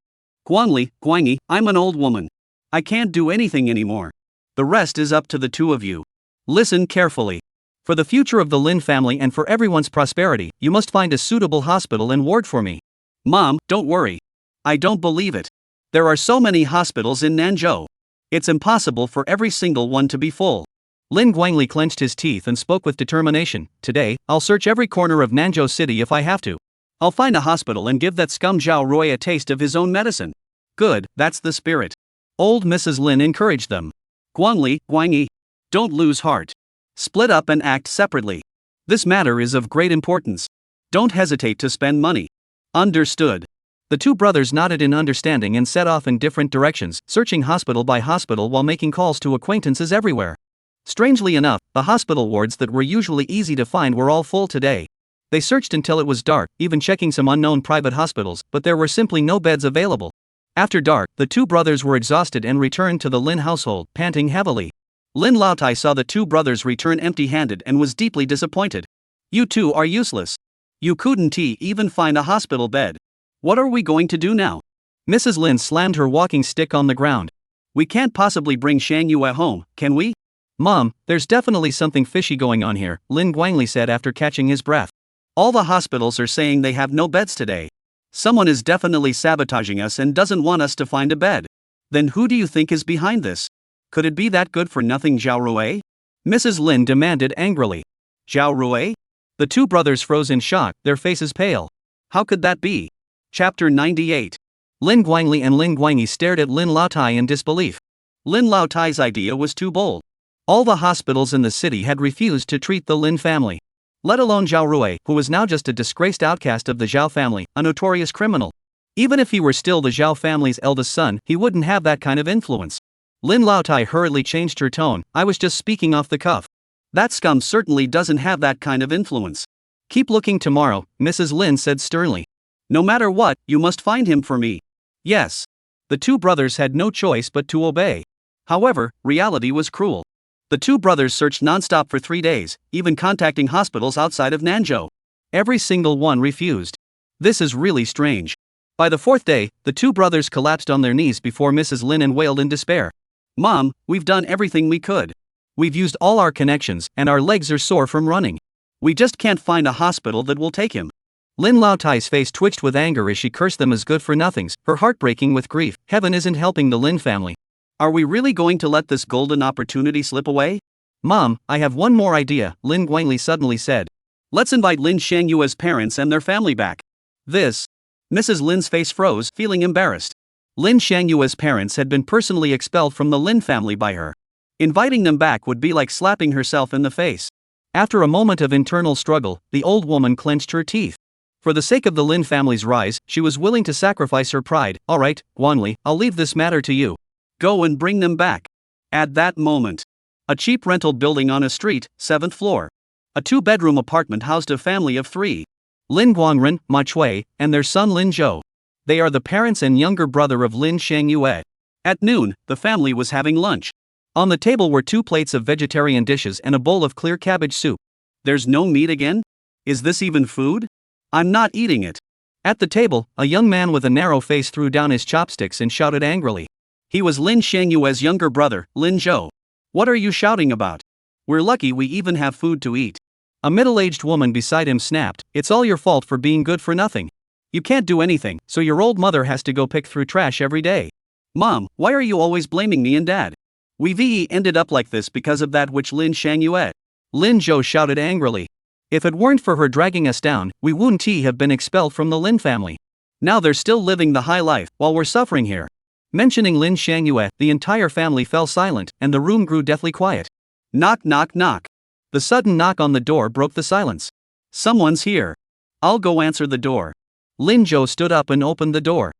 Guangyi, I'm an old woman. I can't do anything anymore. The rest is up to the 2 of you. Listen carefully. For the future of the Lin family and for everyone's prosperity, you must find a suitable hospital and ward for me. Mom, don't worry. I don't believe it. There are so many hospitals in Nanzhou. It's impossible for every single one to be full. Lin Guangli clenched his teeth and spoke with determination. Today, I'll search every corner of Nanzhou City if I have to. I'll find a hospital and give that scum Zhao Rui a taste of his own medicine. Good, that's the spirit. Old Mrs. Lin encouraged them. Guangyi, don't lose heart. Split up and act separately. This matter is of great importance. Don't hesitate to spend money. Understood. The two brothers nodded in understanding and set off in different directions, searching hospital by hospital while making calls to acquaintances everywhere. Strangely enough, the hospital wards that were usually easy to find were all full today. They searched until it was dark, even checking some unknown private hospitals, but there were simply no beds available. After dark, the two brothers were exhausted and returned to the Lin household, panting heavily. Lin Laotai saw the two brothers return empty-handed and was deeply disappointed. You two are useless. You couldn't even find a hospital bed. What are we going to do now? Mrs. Lin slammed her walking stick on the ground. We can't possibly bring Shang Yue home, can we? Mom, there's definitely something fishy going on here, Lin Guangli said after catching his breath. All the hospitals are saying they have no beds today. Someone is definitely sabotaging us and doesn't want us to find a bed. Then who do you think is behind this? Could it be that good-for-nothing Zhao Rui? Mrs. Lin demanded angrily. Zhao Rui? The two brothers froze in shock, their faces pale. How could that be? Chapter 98. Lin Guangli and Lin Guangyi stared at Lin Laotai in disbelief. Lin Laotai's idea was too bold. All the hospitals in the city had refused to treat the Lin family. Let alone Zhao Rui, who was now just a disgraced outcast of the Zhao family, a notorious criminal. Even if he were still the Zhao family's eldest son, he wouldn't have that kind of influence. Lin Laotai hurriedly changed her tone. I was just speaking off the cuff. That scum certainly doesn't have that kind of influence. Keep looking tomorrow, Mrs. Lin said sternly. No matter what, you must find him for me. Yes. The two brothers had no choice but to obey. However, reality was cruel. The two brothers searched non-stop for 3 days, even contacting hospitals outside of Nanzhou. Every single one refused. This is really strange. By the 4th day, the two brothers collapsed on their knees before Mrs. Lin and wailed in despair. Mom, we've done everything we could. We've used all our connections, and our legs are sore from running. We just can't find a hospital that will take him. Lin Laotai's face twitched with anger as she cursed them as good-for-nothings, her heart breaking with grief. Heaven isn't helping the Lin family. Are we really going to let this golden opportunity slip away? Mom, I have one more idea, Lin Guangli suddenly said. Let's invite Lin Shangyue's parents and their family back. This. Mrs. Lin's face froze, feeling embarrassed. Lin Shangyue's parents had been personally expelled from the Lin family by her. Inviting them back would be like slapping herself in the face. After a moment of internal struggle, the old woman clenched her teeth. For the sake of the Lin family's rise, she was willing to sacrifice her pride. All right, Guangli, I'll leave this matter to you. Go and bring them back. At that moment, a cheap rental building on a street, 7th floor. A 2-bedroom apartment housed a family of 3. Lin Guangren, Ma Chui, and their son Lin Zhou. They are the parents and younger brother of Lin Shangyue. At noon, the family was having lunch. On the table were 2 plates of vegetarian dishes and a bowl of clear cabbage soup. There's no meat again? Is this even food? I'm not eating it. At the table, a young man with a narrow face threw down his chopsticks and shouted angrily. He was Lin Shangyue's younger brother, Lin Zhou. What are you shouting about? We're lucky we even have food to eat. A middle-aged woman beside him snapped, It's all your fault for being good for nothing. You can't do anything, so your old mother has to go pick through trash every day. Mom, why are you always blaming me and Dad? We've ended up like this because of that witch Lin Shangyue. Lin Zhou shouted angrily. If it weren't for her dragging us down, we wouldn't have been expelled from the Lin family. Now they're still living the high life, while we're suffering here. Mentioning Lin Shangyue, the entire family fell silent, and the room grew deathly quiet. Knock knock knock. The sudden knock on the door broke the silence. Someone's here. I'll go answer the door. Lin Zhou stood up and opened the door.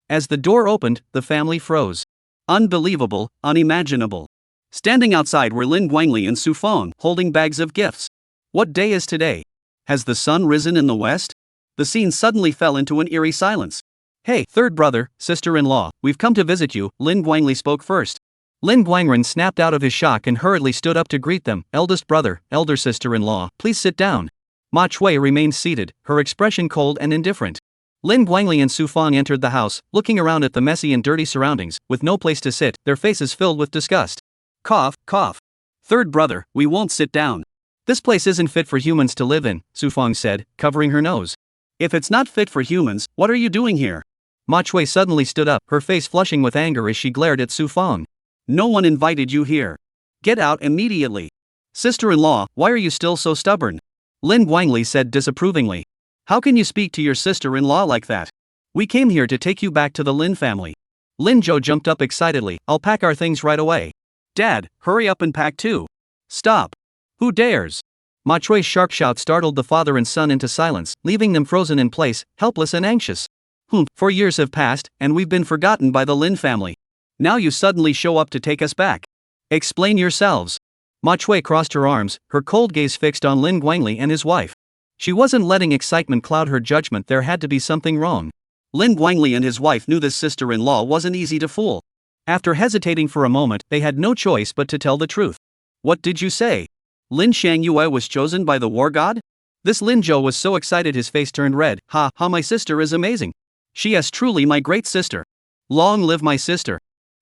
As the door opened, the family froze. Unbelievable, unimaginable. Standing outside were Lin Guangli and Su Feng, holding bags of gifts. What day is today? Has the sun risen in the west? The scene suddenly fell into an eerie silence. Hey, third brother, sister-in-law, we've come to visit you, Lin Guangli spoke first. Lin Guangren snapped out of his shock and hurriedly stood up to greet them. Eldest brother, elder sister-in-law, please sit down. Ma Chui remained seated, her expression cold and indifferent. Lin Guangli and Su Feng entered the house, looking around at the messy and dirty surroundings, with no place to sit, their faces filled with disgust. Cough, cough. Third brother, we won't sit down. This place isn't fit for humans to live in, Su Feng said, covering her nose. If it's not fit for humans, what are you doing here? Ma Chui suddenly stood up, her face flushing with anger as she glared at Su Feng. No one invited you here. Get out immediately. Sister-in-law, why are you still so stubborn? Lin Guangli said disapprovingly. How can you speak to your sister-in-law like that? We came here to take you back to the Lin family. Lin Zhou jumped up excitedly. I'll pack our things right away. Dad, hurry up and pack too. Stop. Who dares? Ma Chui's sharp shout startled the father and son into silence, leaving them frozen in place, helpless and anxious. 4 years have passed, and we've been forgotten by the Lin family. Now you suddenly show up to take us back. Explain yourselves. Ma Chui crossed her arms, her cold gaze fixed on Lin Guangli and his wife. She wasn't letting excitement cloud her judgment. There had to be something wrong. Lin Guangli and his wife knew this sister-in-law wasn't easy to fool. After hesitating for a moment, they had no choice but to tell the truth. What did you say? Lin Shangyue was chosen by the war god? This Lin Zhou was so excited his face turned red. Ha, my sister is amazing. She is truly my great sister. Long live my sister.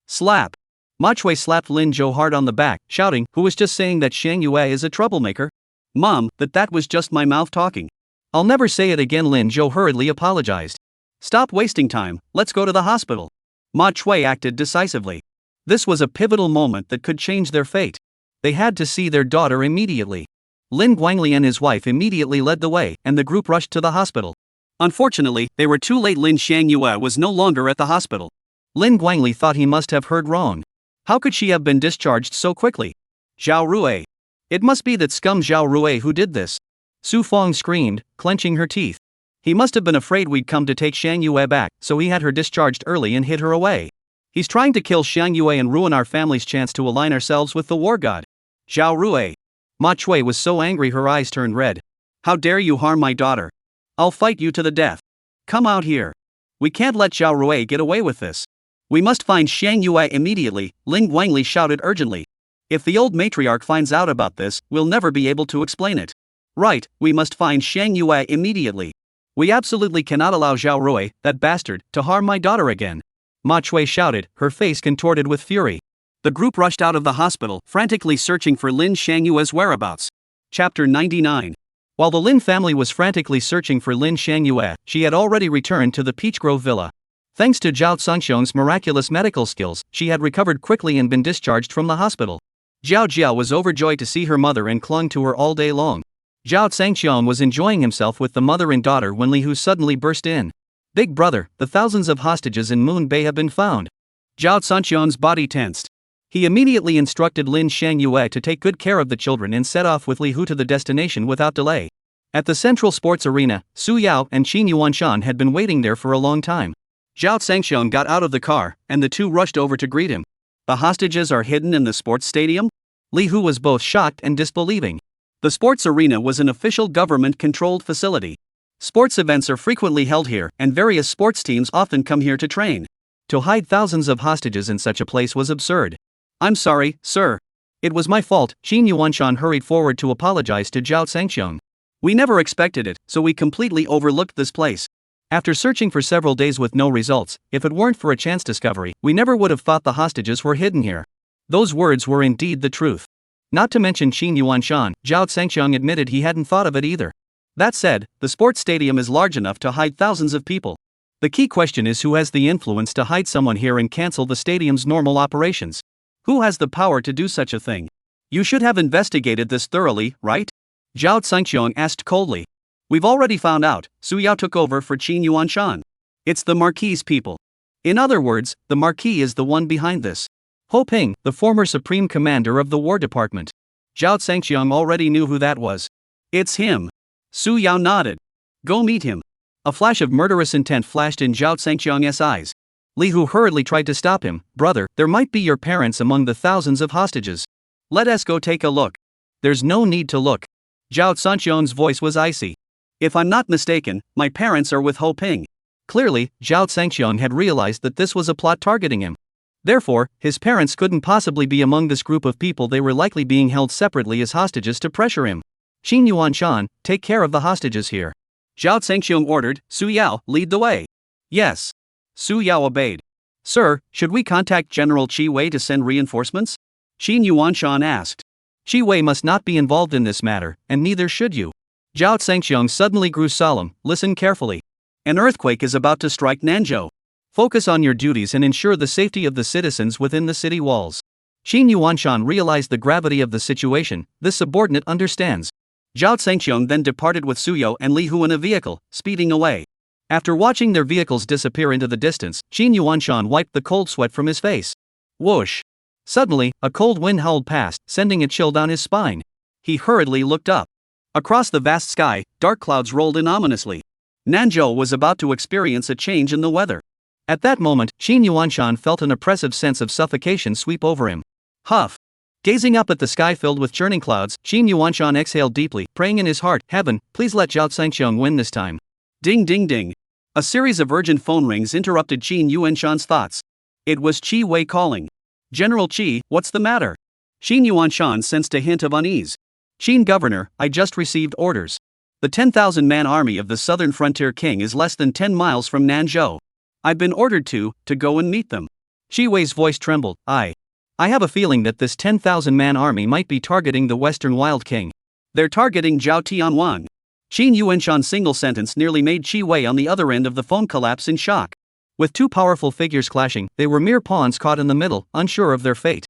Slap. Ma Chui slapped Lin Zhou hard on the back, shouting, who was just saying that Shangyue is a troublemaker? Mom, that was just my mouth talking. I'll never say it again. Lin Zhou hurriedly apologized. Stop wasting time, let's go to the hospital. Ma Chui acted decisively. This was a pivotal moment that could change their fate. They had to see their daughter immediately. Lin Guangli and his wife immediately led the way, and the group rushed to the hospital. Unfortunately, they were too late. Lin Shangyue was no longer at the hospital. Lin Guangli thought he must have heard wrong. How could she have been discharged so quickly? Zhao Rui. It must be that scum Zhao Rui who did this. Su Fong screamed, clenching her teeth. He must have been afraid we'd come to take Shangyue back, so he had her discharged early and hid her away. He's trying to kill Shangyue and ruin our family's chance to align ourselves with the war god. Zhao Rui. Ma Chui was so angry her eyes turned red. How dare you harm my daughter? I'll fight you to the death. Come out here. We can't let Zhao Rui get away with this. We must find Shangyue immediately, Lin Guangli shouted urgently. If the old matriarch finds out about this, we'll never be able to explain it. Right, we must find Shangyue immediately. We absolutely cannot allow Zhao Rui, that bastard, to harm my daughter again. Ma Chui shouted, her face contorted with fury. The group rushed out of the hospital, frantically searching for Lin Shangyue's whereabouts. Chapter 99. While the Lin family was frantically searching for Lin Shangyue, she had already returned to the Peach Grove Villa. Thanks to Zhao Zhangxiong's miraculous medical skills, she had recovered quickly and been discharged from the hospital. Zhao Jiao was overjoyed to see her mother and clung to her all day long. Zhao Zhangxiong was enjoying himself with the mother and daughter when Li Hu suddenly burst in. Big brother, the thousands of hostages in Moon Bay have been found. Zhao Zhangxiong's body tensed. He immediately instructed Lin Shangyue to take good care of the children and set off with Li Hu to the destination without delay. At the central sports arena, Su Yao and Qin Yuanshan had been waiting there for a long time. Zhao Zhangxiong got out of the car, and the two rushed over to greet him. The hostages are hidden in the sports stadium? Li Hu was both shocked and disbelieving. The sports arena was an official government-controlled facility. Sports events are frequently held here, and various sports teams often come here to train. To hide thousands of hostages in such a place was absurd. I'm sorry, sir. It was my fault. Qin Yuanshan hurried forward to apologize to Zhao Zhangxiong. We never expected it, so we completely overlooked this place. After searching for several days with no results, if it weren't for a chance discovery, we never would have thought the hostages were hidden here. Those words were indeed the truth. Not to mention Qin Yuanshan, Zhao Zhangxiong admitted he hadn't thought of it either. That said, the sports stadium is large enough to hide thousands of people. The key question is who has the influence to hide someone here and cancel the stadium's normal operations? Who has the power to do such a thing? You should have investigated this thoroughly, right? Zhao Zhangxiong asked coldly. We've already found out. Su Yao took over for Qin Yuanshan. It's the Marquis people. In other words, the Marquis is the one behind this. Ho Ping, the former supreme commander of the War Department. Zhao Zhangxiong already knew who that was. It's him. Su Yao nodded. Go meet him. A flash of murderous intent flashed in Zhao Zhangxiong's eyes. Li Hu hurriedly tried to stop him. Brother, there might be your parents among the thousands of hostages. Let us go take a look. There's no need to look. Zhao Zhangxiong's voice was icy. If I'm not mistaken, my parents are with Ho Ping. Clearly, Zhao Zhangxiong had realized that this was a plot targeting him. Therefore, his parents couldn't possibly be among this group of people. They were likely being held separately as hostages to pressure him. Qin Yuanshan, take care of the hostages here. Zhao Zhangxiong ordered. Su Yao, lead the way. Yes. Su Yao obeyed. Sir, should we contact General Qi Wei to send reinforcements? Qin Yuanshan asked. Qi Wei must not be involved in this matter, and neither should you. Zhao Zhangxiong suddenly grew solemn. Listen carefully. An earthquake is about to strike Nanzhou. Focus on your duties and ensure the safety of the citizens within the city walls. Qin Yuanshan realized the gravity of the situation. This subordinate understands. Zhao Zhangxiong then departed with Su Yao and Li Hu in a vehicle, speeding away. After watching their vehicles disappear into the distance, Qin Yuanshan wiped the cold sweat from his face. Whoosh! Suddenly, a cold wind howled past, sending a chill down his spine. He hurriedly looked up. Across the vast sky, dark clouds rolled in ominously. Nanzhou was about to experience a change in the weather. At that moment, Qin Yuanshan felt an oppressive sense of suffocation sweep over him. Huff. Gazing up at the sky filled with churning clouds, Qin Yuanshan exhaled deeply, praying in his heart, "Heaven, please let Zhao Zhangqiong win this time." Ding ding ding. A series of urgent phone rings interrupted Qin Yuanshan's thoughts. It was Qi Wei calling. "General Qi, what's the matter?" Qin Yuanshan sensed a hint of unease. "Qin Governor, I just received orders. The 10,000-man army of the southern frontier king is less than 10 miles from Nanzhou. I've been ordered to go and meet them." Qi Wei's voice trembled. I have a feeling that this 10,000-man army might be targeting the Western Wild King. They're targeting Zhao Tianwan. Qin Yuanshan's single sentence nearly made Qi Wei on the other end of the phone collapse in shock. With two powerful figures clashing, they were mere pawns caught in the middle, unsure of their fate.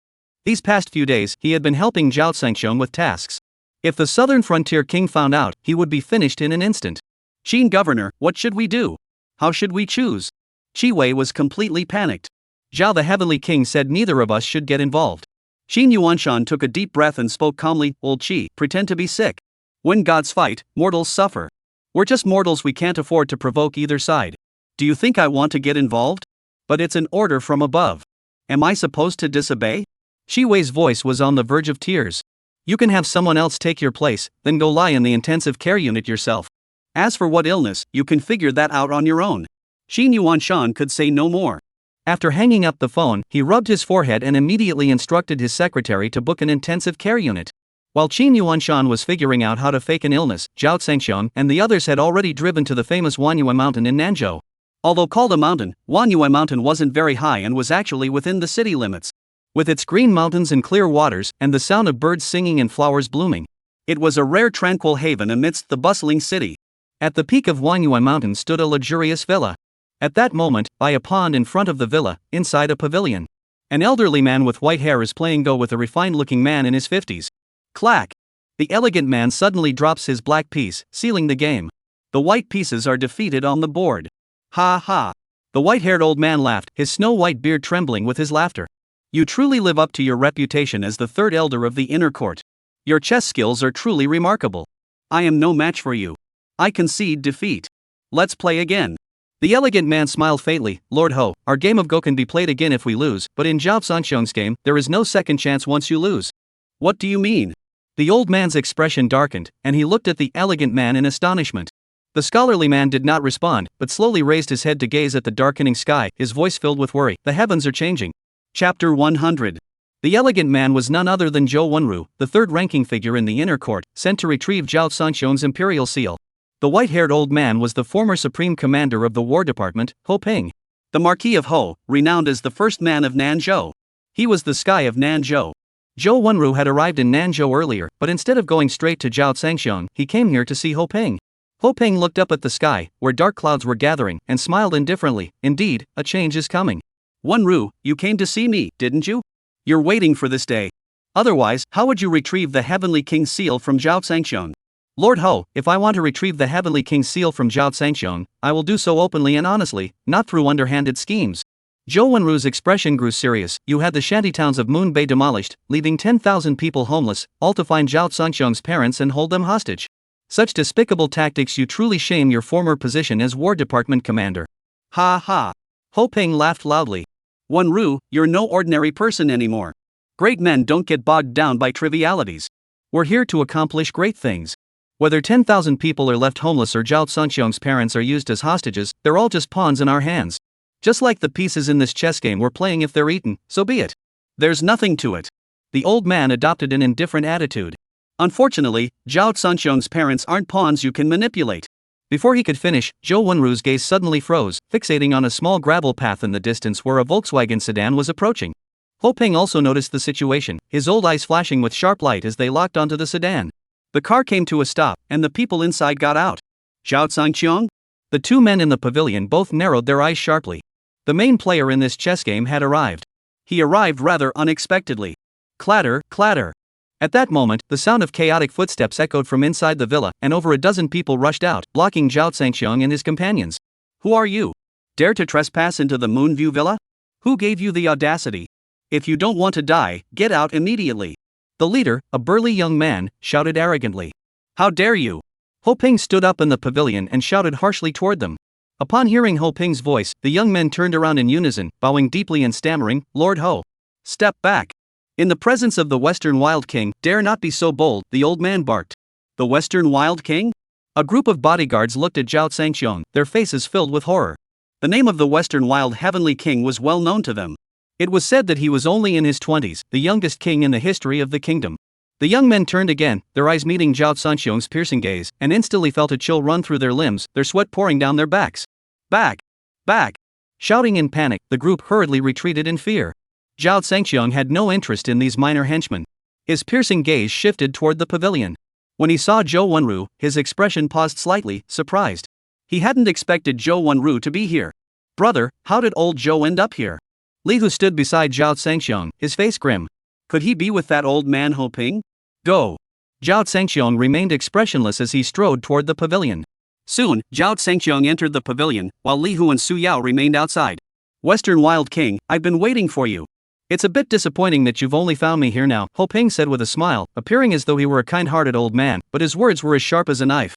These past few days, he had been helping Zhao Zhangqiong with tasks. If the southern frontier king found out, he would be finished in an instant. "Qin Governor, what should we do? How should we choose?" Qi Wei was completely panicked. Zhao the Heavenly King said neither of us should get involved. Qin Yuanshan took a deep breath and spoke calmly. "Old Qi, pretend to be sick. When gods fight, mortals suffer. We're just mortals, we can't afford to provoke either side. Do you think I want to get involved? But it's an order from above. Am I supposed to disobey?" Qi Wei's voice was on the verge of tears. "You can have someone else take your place, then go lie in the intensive care unit yourself. As for what illness, you can figure that out on your own." Qin Yuanshan could say no more. After hanging up the phone, he rubbed his forehead and immediately instructed his secretary to book an intensive care unit. While Qin Yuanshan was figuring out how to fake an illness, Zhao Zhangqiong and the others had already driven to the famous Wanyue Mountain in Nanzhou. Although called a mountain, Wanyue Mountain wasn't very high and was actually within the city limits. With its green mountains and clear waters, and the sound of birds singing and flowers blooming, it was a rare tranquil haven amidst the bustling city. At the peak of Wanyue Mountain stood a luxurious villa. At that moment, by a pond in front of the villa, inside a pavilion, an elderly man with white hair is playing Go with a refined-looking man in his 50s. Clack! The elegant man suddenly drops his black piece, sealing the game. The white pieces are defeated on the board. Ha ha! The white-haired old man laughed, his snow-white beard trembling with his laughter. "You truly live up to your reputation as the third elder of the inner court. Your chess skills are truly remarkable. I am no match for you. I concede defeat. Let's play again." The elegant man smiled faintly. "Lord Ho, our game of Go can be played again if we lose, but in Zhao Zhangqiong's game, there is no second chance once you lose." "What do you mean?" The old man's expression darkened, and he looked at the elegant man in astonishment. The scholarly man did not respond, but slowly raised his head to gaze at the darkening sky, his voice filled with worry. "The heavens are changing." Chapter 100. The elegant man was none other than Zhou Wenru, the third-ranking figure in the inner court, sent to retrieve Zhao Zhangqiong's imperial seal. The white-haired old man was the former supreme commander of the War Department, Ho Ping. The Marquis of Ho, renowned as the first man of Nanzhou. He was the sky of Nanzhou. Zhou Wenru had arrived in Nanzhou earlier, but instead of going straight to Zhao Zhangqiong, he came here to see Ho Ping. Ho Ping looked up at the sky, where dark clouds were gathering, and smiled indifferently. "Indeed, a change is coming. Wenru, you came to see me, didn't you? You're waiting for this day. Otherwise, how would you retrieve the Heavenly King's seal from Zhao Zhangqiong?" "Lord Ho, if I want to retrieve the Heavenly King's seal from Zhao Zhangqiong, I will do so openly and honestly, not through underhanded schemes." Zhou Wenru's expression grew serious. "You had the shantytowns of Moon Bay demolished, leaving 10,000 people homeless, all to find Zhao Zhangqiong's parents and hold them hostage. Such despicable tactics, you truly shame your former position as War Department commander." Ha ha! Ho Ping laughed loudly. "Wenru, you're no ordinary person anymore. Great men don't get bogged down by trivialities. We're here to accomplish great things. Whether 10,000 people are left homeless or Zhao Zhangqiong's parents are used as hostages, they're all just pawns in our hands. Just like the pieces in this chess game we're playing, if they're eaten, so be it. There's nothing to it." The old man adopted an indifferent attitude. "Unfortunately, Zhao Zhangqiong's parents aren't pawns you can manipulate." Before he could finish, Zhou Wenru's gaze suddenly froze, fixating on a small gravel path in the distance where a Volkswagen sedan was approaching. Ho Ping also noticed the situation, his old eyes flashing with sharp light as they locked onto the sedan. The car came to a stop, and the people inside got out. "Zhao Zhangqiong?" The two men in the pavilion both narrowed their eyes sharply. The main player in this chess game had arrived. He arrived rather unexpectedly. Clatter, clatter. At that moment, the sound of chaotic footsteps echoed from inside the villa, and over a dozen people rushed out, blocking Zhao Zhangqiong and his companions. "Who are you? Dare to trespass into the Moonview Villa? Who gave you the audacity? If you don't want to die, get out immediately." The leader, a burly young man, shouted arrogantly. How dare you? Ho Ping stood up in the pavilion and shouted harshly toward them. Upon hearing Ho Ping's voice, the young men turned around in unison, bowing deeply and stammering, "Lord Ho. Step back. In the presence of the Western Wild King, dare not be so bold," the old man barked. The Western Wild King? A group of bodyguards looked at Zhao Zhangxiong, their faces filled with horror. The name of the Western Wild Heavenly King was well known to them. It was said that he was only in his 20s, the youngest king in the history of the kingdom. The young men turned again, their eyes meeting Zhao Zhangxiong's piercing gaze, and instantly felt a chill run through their limbs, their sweat pouring down their backs. Back! Back! Shouting in panic, the group hurriedly retreated in fear. Zhao Zhangxiong had no interest in these minor henchmen. His piercing gaze shifted toward the pavilion. When he saw Zhou Wenru, his expression paused slightly, surprised. He hadn't expected Zhou Wenru to be here. Brother, how did old Zhou end up here? Li Hu stood beside Zhao Zhangxiong, his face grim. Could he be with that old man Ho Ping? Go! Zhao Zhangxiong remained expressionless as he strode toward the pavilion. Soon, Zhao Zhangxiong entered the pavilion, while Li Hu and Su Yao remained outside. Western Wild King, I've been waiting for you. It's a bit disappointing that you've only found me here now, Ho Ping said with a smile, appearing as though he were a kind-hearted old man, but his words were as sharp as a knife.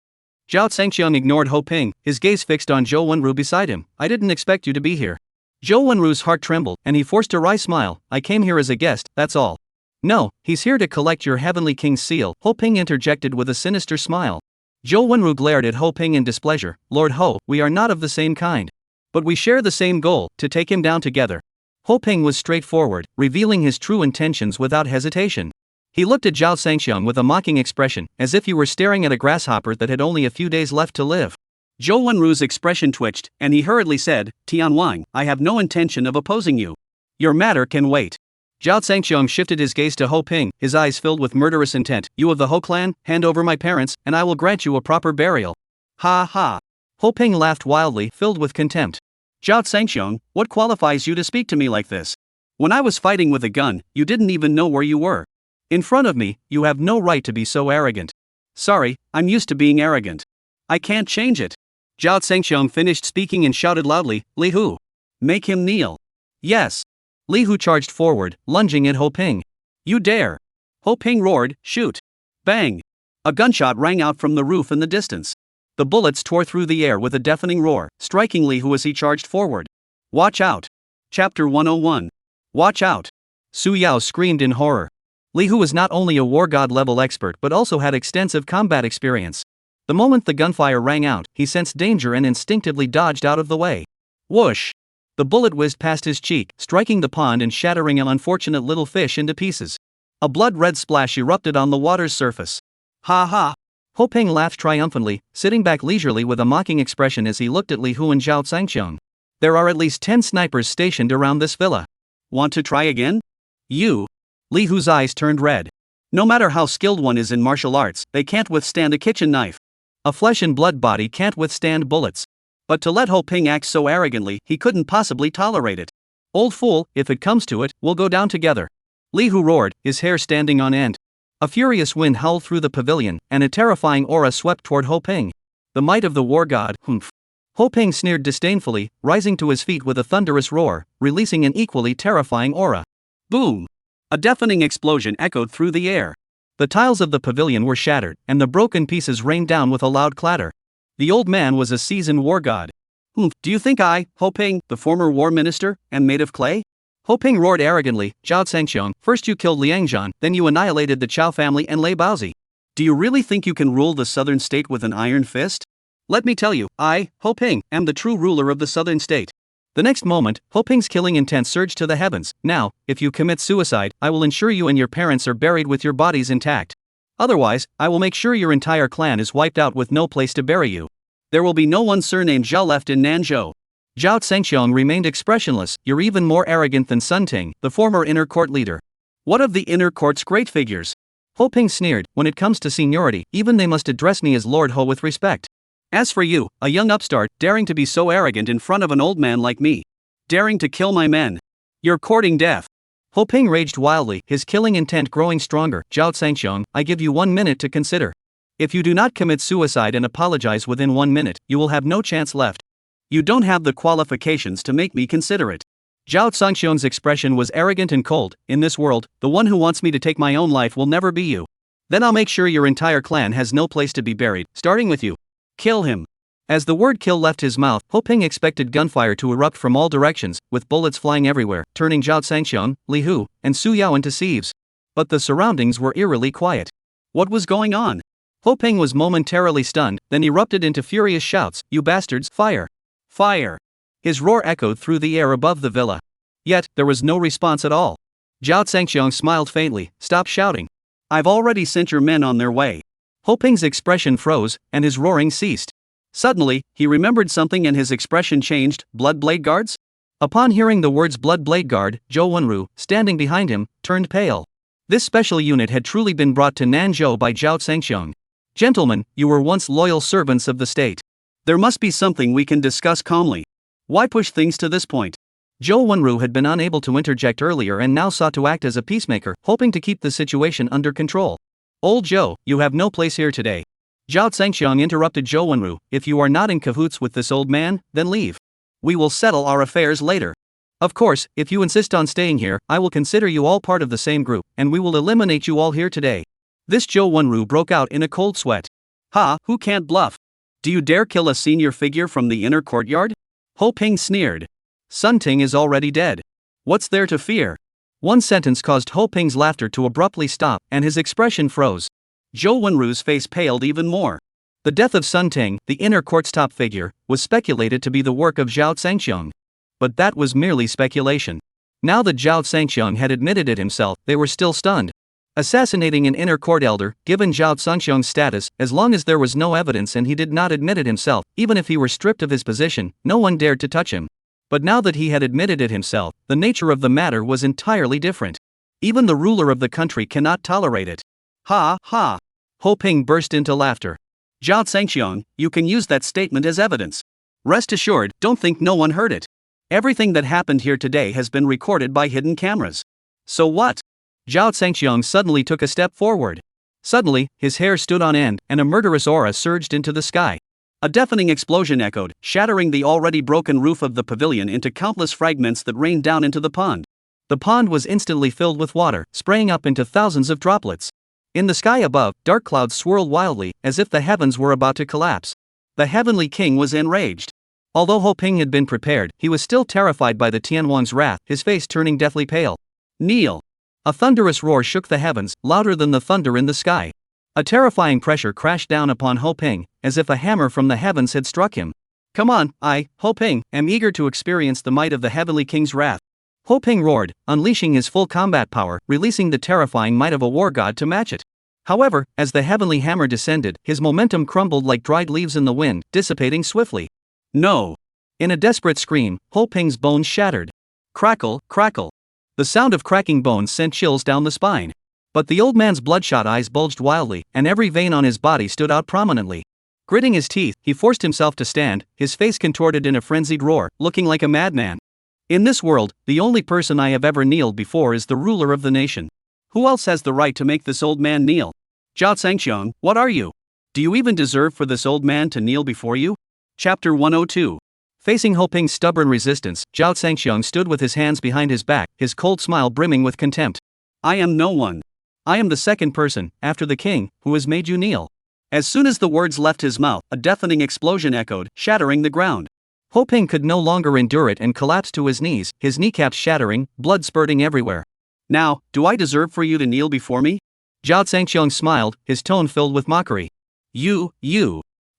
Zhao Zhangxiong ignored Ho Ping, his gaze fixed on Zhou Wenru beside him. I didn't expect you to be here. Zhou Wenru's heart trembled, and he forced a wry smile. I came here as a guest, that's all. No, he's here to collect your Heavenly King's seal, Ho Ping interjected with a sinister smile. Zhou Wenru glared at Ho Ping in displeasure. Lord Ho, we are not of the same kind. But we share the same goal, to take him down together. Ho Ping was straightforward, revealing his true intentions without hesitation. He looked at Zhao Zhangxiong with a mocking expression, as if he were staring at a grasshopper that had only a few days left to live. Zhou Wenru's expression twitched, and he hurriedly said, Tianwang, I have no intention of opposing you. Your matter can wait. Zhao Zhangxiong shifted his gaze to Ho Ping, his eyes filled with murderous intent. You of the Ho clan, hand over my parents, and I will grant you a proper burial. Ha ha. Ho Ping laughed wildly, filled with contempt. Zhao Zhangxiong, what qualifies you to speak to me like this? When I was fighting with a gun, you didn't even know where you were. In front of me, you have no right to be so arrogant. Sorry, I'm used to being arrogant. I can't change it. Zhao Zhangxiong finished speaking and shouted loudly, Li Hu. Make him kneel. Yes. Li Hu charged forward, lunging at Ho Ping. You dare. Ho Ping roared, shoot. Bang. A gunshot rang out from the roof in the distance. The bullets tore through the air with a deafening roar, striking Li Hu as he charged forward. Watch out. Chapter 101. Watch out. Su Yao screamed in horror. Li Hu was not only a war god level expert but also had extensive combat experience. The moment the gunfire rang out, he sensed danger and instinctively dodged out of the way. Whoosh! The bullet whizzed past his cheek, striking the pond and shattering an unfortunate little fish into pieces. A blood-red splash erupted on the water's surface. Ha ha! Ho Ping laughed triumphantly, sitting back leisurely with a mocking expression as he looked at Li Hu and Zhao Zhangxiong. There are at least 10 snipers stationed around this villa. Want to try again? You? Li Hu's eyes turned red. No matter how skilled one is in martial arts, they can't withstand a kitchen knife. A flesh and blood body can't withstand bullets. But to let Ho Ping act so arrogantly, he couldn't possibly tolerate it. Old fool, if it comes to it, we'll go down together. Li Hu roared, his hair standing on end. A furious wind howled through the pavilion, and a terrifying aura swept toward Ho Ping. The might of the war god, humph. Ho Ping sneered disdainfully, rising to his feet with a thunderous roar, releasing an equally terrifying aura. Boom! A deafening explosion echoed through the air. The tiles of the pavilion were shattered, and the broken pieces rained down with a loud clatter. The old man was a seasoned war god. Do you think I, Ho Ping, the former war minister, am made of clay? Ho Ping roared arrogantly, Zhao Zhangxiong, first you killed Liang Zhan, then you annihilated the Chao family and Lei Baozi. Do you really think you can rule the southern state with an iron fist? Let me tell you, I, Ho Ping, am the true ruler of the southern state. The next moment, Ho Ping's killing intent surged to the heavens. Now, if you commit suicide, I will ensure you and your parents are buried with your bodies intact. Otherwise, I will make sure your entire clan is wiped out with no place to bury you. There will be no one surnamed Zhao left in Nanzhou. Zhao Zhangxiong remained expressionless. You're even more arrogant than Sun Ting, the former inner court leader. What of the inner court's great figures? Ho Ping sneered, when it comes to seniority, even they must address me as Lord Ho with respect. As for you, a young upstart, daring to be so arrogant in front of an old man like me. Daring to kill my men. You're courting death. Ho Ping raged wildly, his killing intent growing stronger. Zhao Zhangxiong, I give you 1 minute to consider. If you do not commit suicide and apologize within 1 minute, you will have no chance left. You don't have the qualifications to make me consider it. Zhao Zhangxiong's expression was arrogant and cold. In this world, the one who wants me to take my own life will never be you. Then I'll make sure your entire clan has no place to be buried, starting with you. Kill him. As the word kill left his mouth, Ho Ping expected gunfire to erupt from all directions, with bullets flying everywhere, turning Zhao Zhangxiang, Li Hu, and Su Yao into sieves. But the surroundings were eerily quiet. What was going on? Ho Ping was momentarily stunned, then erupted into furious shouts, "You bastards, fire! Fire!" His roar echoed through the air above the villa. Yet, there was no response at all. Zhao Zhangxiang smiled faintly, "Stop shouting. I've already sent your men on their way." Ho Ping's expression froze, and his roaring ceased. Suddenly, he remembered something and his expression changed. Blood Blade Guards? Upon hearing the words Blood Blade Guard, Zhou Wenru, standing behind him, turned pale. This special unit had truly been brought to Nanzhou by Zhao Zhangxiang. "Gentlemen, you were once loyal servants of the state. There must be something we can discuss calmly. Why push things to this point?" Zhou Wenru had been unable to interject earlier and now sought to act as a peacemaker, hoping to keep the situation under control. "Old Zhou, you have no place here today." Zhao Zhangxiang interrupted Zhou Wenru, "If you are not in cahoots with this old man, then leave. We will settle our affairs later. Of course, if you insist on staying here, I will consider you all part of the same group, and we will eliminate you all here today." This Zhou Wenru broke out in a cold sweat. "Ha, who can't bluff? Do you dare kill a senior figure from the inner courtyard?" Ho Ping sneered. "Sun Ting is already dead. What's there to fear?" One sentence caused Ho Ping's laughter to abruptly stop, and his expression froze. Zhou Wenru's face paled even more. The death of Sun Ting, the inner court's top figure, was speculated to be the work of Zhao Zhangxiang. But that was merely speculation. Now that Zhao Zhangxiang had admitted it himself, they were still stunned. Assassinating an inner court elder, given Zhao Zhangxiang's status, as long as there was no evidence and he did not admit it himself, even if he were stripped of his position, no one dared to touch him. But now that he had admitted it himself, the nature of the matter was entirely different. Even the ruler of the country cannot tolerate it. "Ha, ha!" Ho Ping burst into laughter. "Zhao Zhangxiang, you can use that statement as evidence. Rest assured, don't think no one heard it. Everything that happened here today has been recorded by hidden cameras. So what?" Zhao Zhangxiang suddenly took a step forward. Suddenly, his hair stood on end, and a murderous aura surged into the sky. A deafening explosion echoed, shattering the already broken roof of the pavilion into countless fragments that rained down into the pond. The pond was instantly filled with water, spraying up into thousands of droplets. In the sky above, dark clouds swirled wildly, as if the heavens were about to collapse. The Heavenly King was enraged. Although Ho Ping had been prepared, he was still terrified by the Tianwang's wrath, his face turning deathly pale. "Kneel!" A thunderous roar shook the heavens, louder than the thunder in the sky. A terrifying pressure crashed down upon Ho Ping, as if a hammer from the heavens had struck him. "Come on, I, Ho Ping, am eager to experience the might of the Heavenly King's wrath." Ho Ping roared, unleashing his full combat power, releasing the terrifying might of a war god to match it. However, as the heavenly hammer descended, his momentum crumbled like dried leaves in the wind, dissipating swiftly. "No!" In a desperate scream, Ho Ping's bones shattered. Crackle, crackle. The sound of cracking bones sent chills down the spine. But the old man's bloodshot eyes bulged wildly, and every vein on his body stood out prominently. Gritting his teeth, he forced himself to stand, his face contorted in a frenzied roar, looking like a madman. "In this world, the only person I have ever kneeled before is the ruler of the nation. Who else has the right to make this old man kneel? Zhao Zhangxiang, what are you? Do you even deserve for this old man to kneel before you?" Chapter 102. Facing Ho Ping's stubborn resistance, Zhao Zhangxiang stood with his hands behind his back, his cold smile brimming with contempt. "I am no one. I am the second person, after the king, who has made you kneel." As soon as the words left his mouth, a deafening explosion echoed, shattering the ground. Ho Ping could no longer endure it and collapsed to his knees, his kneecaps shattering, blood spurting everywhere. "Now, do I deserve for you to kneel before me?" Zhao Zhangxiang smiled, his tone filled with mockery. You.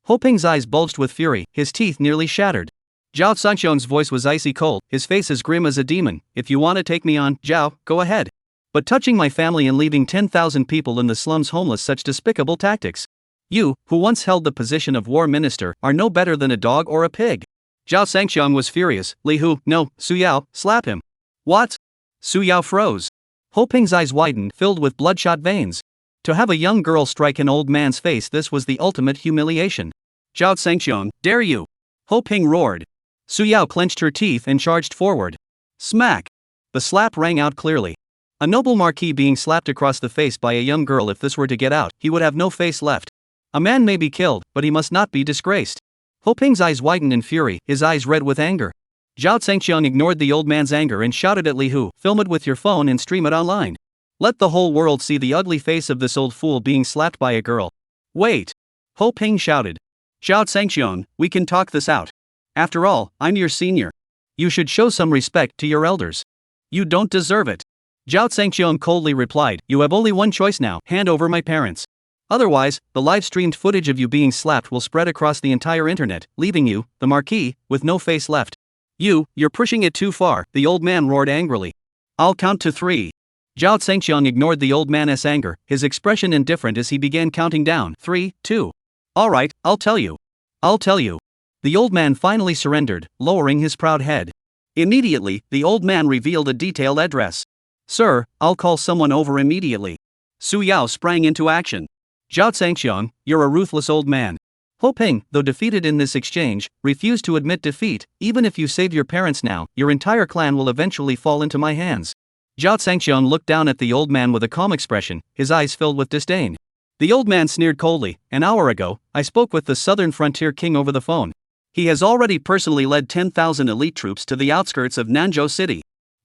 Ho Ping's eyes bulged with fury, his teeth nearly shattered. Zhao Zhangxiang's voice was icy cold, his face as grim as a demon. "If you want to take me on, Zhao, go ahead. But touching my family and leaving 10,000 people in the slums homeless, such despicable tactics. You, who once held the position of war minister, are no better than a dog or a pig." Zhao Zhangxiang was furious. "Li Hu, no, Su Yao, slap him." "What?" Su Yao froze. Ho Ping's eyes widened, filled with bloodshot veins. To have a young girl strike an old man's face, this was the ultimate humiliation. "Zhao Zhangxiang, dare you!" Ho Ping roared. Su Yao clenched her teeth and charged forward. Smack! The slap rang out clearly. A noble marquis being slapped across the face by a young girl. If this were to get out, he would have no face left. A man may be killed, but he must not be disgraced. Ho Ping's eyes widened in fury, his eyes red with anger. Zhao Zhangxiang ignored the old man's anger and shouted at Li Hu, "Film it with your phone and stream it online." Let the whole world see the ugly face of this old fool being slapped by a girl. Wait! Ho Ping shouted. Zhao Zhangxiong, we can talk this out. After all, I'm your senior. You should show some respect to your elders. You don't deserve it. Zhao Zhangxiong coldly replied, you have only one choice now, hand over my parents. Otherwise, the live-streamed footage of you being slapped will spread across the entire internet, leaving you, the marquis, with no face left. You're pushing it too far, the old man roared angrily. I'll count to 3. Zhao Zhangxiong ignored the old man's anger, his expression indifferent as he began counting down. 3, 2. Alright, I'll tell you. The old man finally surrendered, lowering his proud head. Immediately, the old man revealed a detailed address. Sir, I'll call someone over immediately. Su Yao sprang into action. Zhao Zhangxiong, you're a ruthless old man. Ho Ping, though defeated in this exchange, refused to admit defeat. Even if you save your parents now, your entire clan will eventually fall into my hands. Zhao Zhangxiong looked down at the old man with a calm expression, his eyes filled with disdain. The old man sneered coldly, an hour ago, I spoke with the southern frontier king over the phone. He has already personally led 10,000 elite troops to the outskirts of Nanzhou City.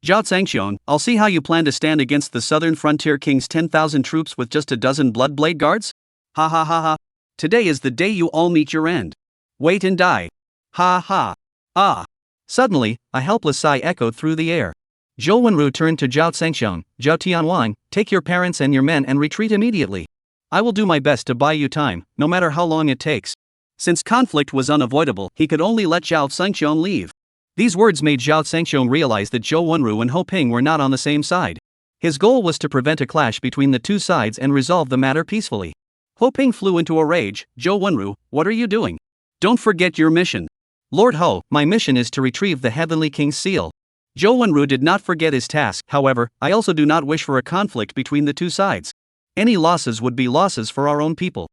Zhao Zhangxiong, I'll see how you plan to stand against the southern frontier king's 10,000 troops with just a dozen blood blade guards? Ha ha ha ha. Today is the day you all meet your end. Wait and die. Ha ha. Ah. Suddenly, a helpless sigh echoed through the air. Zhou Wenru turned to Zhao Zhangxiong, Zhao Tianwang, take your parents and your men and retreat immediately. I will do my best to buy you time, no matter how long it takes. Since conflict was unavoidable, he could only let Zhao Zhangxiong leave. These words made Zhao Zhangxiong realize that Zhou Wenru and Ho Ping were not on the same side. His goal was to prevent a clash between the two sides and resolve the matter peacefully. Ho Ping flew into a rage. Zhou Wenru, what are you doing? Don't forget your mission. Lord Ho, my mission is to retrieve the Heavenly King's seal. Zhou Wenru did not forget his task, however, I also do not wish for a conflict between the two sides. Any losses would be losses for our own people.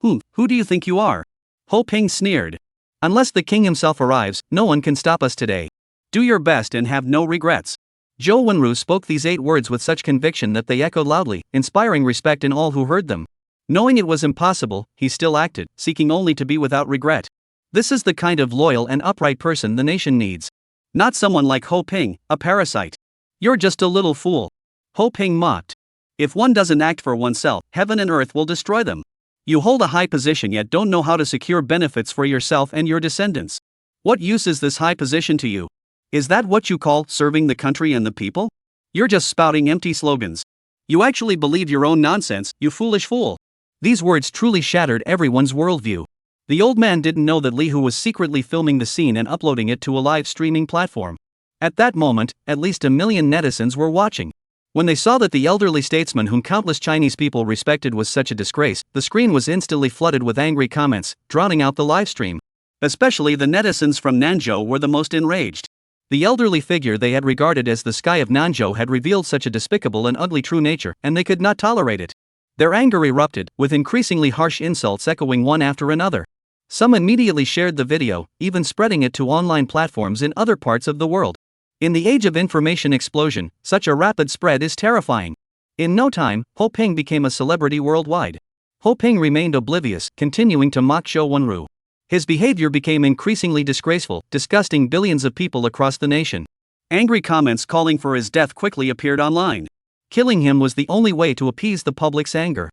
Who do you think you are? Ho Ping sneered. Unless the king himself arrives, no one can stop us today. Do your best and have no regrets. Zhou Wenru spoke these 8 words with such conviction that they echoed loudly, inspiring respect in all who heard them. Knowing it was impossible, he still acted, seeking only to be without regret. This is the kind of loyal and upright person the nation needs. Not someone like Ho Ping, a parasite. You're just a little fool. Ho Ping mocked. If one doesn't act for oneself, heaven and earth will destroy them. You hold a high position yet don't know how to secure benefits for yourself and your descendants. What use is this high position to you? Is that what you call serving the country and the people? You're just spouting empty slogans. You actually believe your own nonsense, you foolish fool. These words truly shattered everyone's worldview. The old man didn't know that Li Hu was secretly filming the scene and uploading it to a live streaming platform. At that moment, at least 1 million netizens were watching. When they saw that the elderly statesman whom countless Chinese people respected was such a disgrace, the screen was instantly flooded with angry comments, drowning out the livestream. Especially the netizens from Nanzhou were the most enraged. The elderly figure they had regarded as the sky of Nanzhou had revealed such a despicable and ugly true nature, and they could not tolerate it. Their anger erupted, with increasingly harsh insults echoing one after another. Some immediately shared the video, even spreading it to online platforms in other parts of the world. In the age of information explosion, such a rapid spread is terrifying. In no time, Ho Ping became a celebrity worldwide. Ho Ping remained oblivious, continuing to mock Zhou Wenru. His behavior became increasingly disgraceful, disgusting billions of people across the nation. Angry comments calling for his death quickly appeared online. Killing him was the only way to appease the public's anger.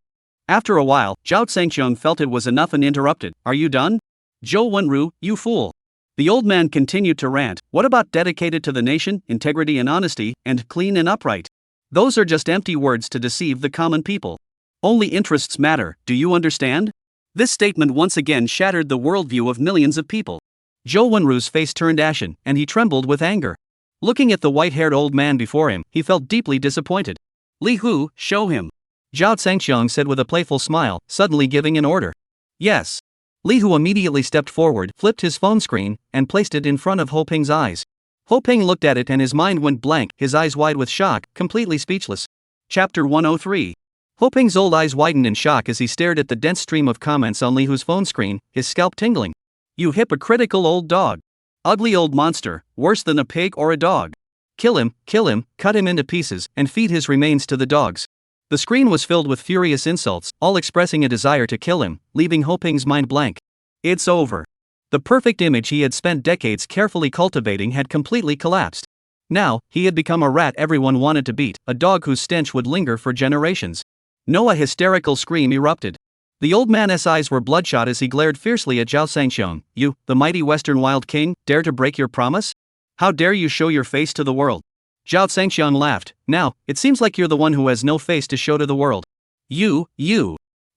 After a while, Zhao Zhangxiong felt it was enough and interrupted. Are you done? Zhou Wenru, you fool. The old man continued to rant. What about dedicated to the nation, integrity and honesty, and clean and upright? Those are just empty words to deceive the common people. Only interests matter, do you understand? This statement once again shattered the worldview of millions of people. Zhou Wenru's face turned ashen, and he trembled with anger. Looking at the white-haired old man before him, he felt deeply disappointed. Li Hu, show him. Zhao Zhangxiong said with a playful smile, suddenly giving an order. Yes. Li Hu immediately stepped forward, flipped his phone screen, and placed it in front of Ho Ping's eyes. Ho Ping looked at it and his mind went blank, his eyes wide with shock, completely speechless. Chapter 103. Ho Ping's old eyes widened in shock as he stared at the dense stream of comments on Li Hu's phone screen, his scalp tingling. You hypocritical old dog. Ugly old monster, worse than a pig or a dog. Kill him, cut him into pieces, and feed his remains to the dogs. The screen was filled with furious insults, all expressing a desire to kill him, leaving Ho Ping's mind blank. It's over. The perfect image he had spent decades carefully cultivating had completely collapsed. Now, he had become a rat everyone wanted to beat, a dog whose stench would linger for generations. No, a hysterical scream erupted. The old man's eyes were bloodshot as he glared fiercely at Zhao Sangxiong. You, the mighty Western Wild King, dare to break your promise? How dare you show your face to the world? Zhao Sangxiong laughed. Now, it seems like you're the one who has no face to show to the world. You.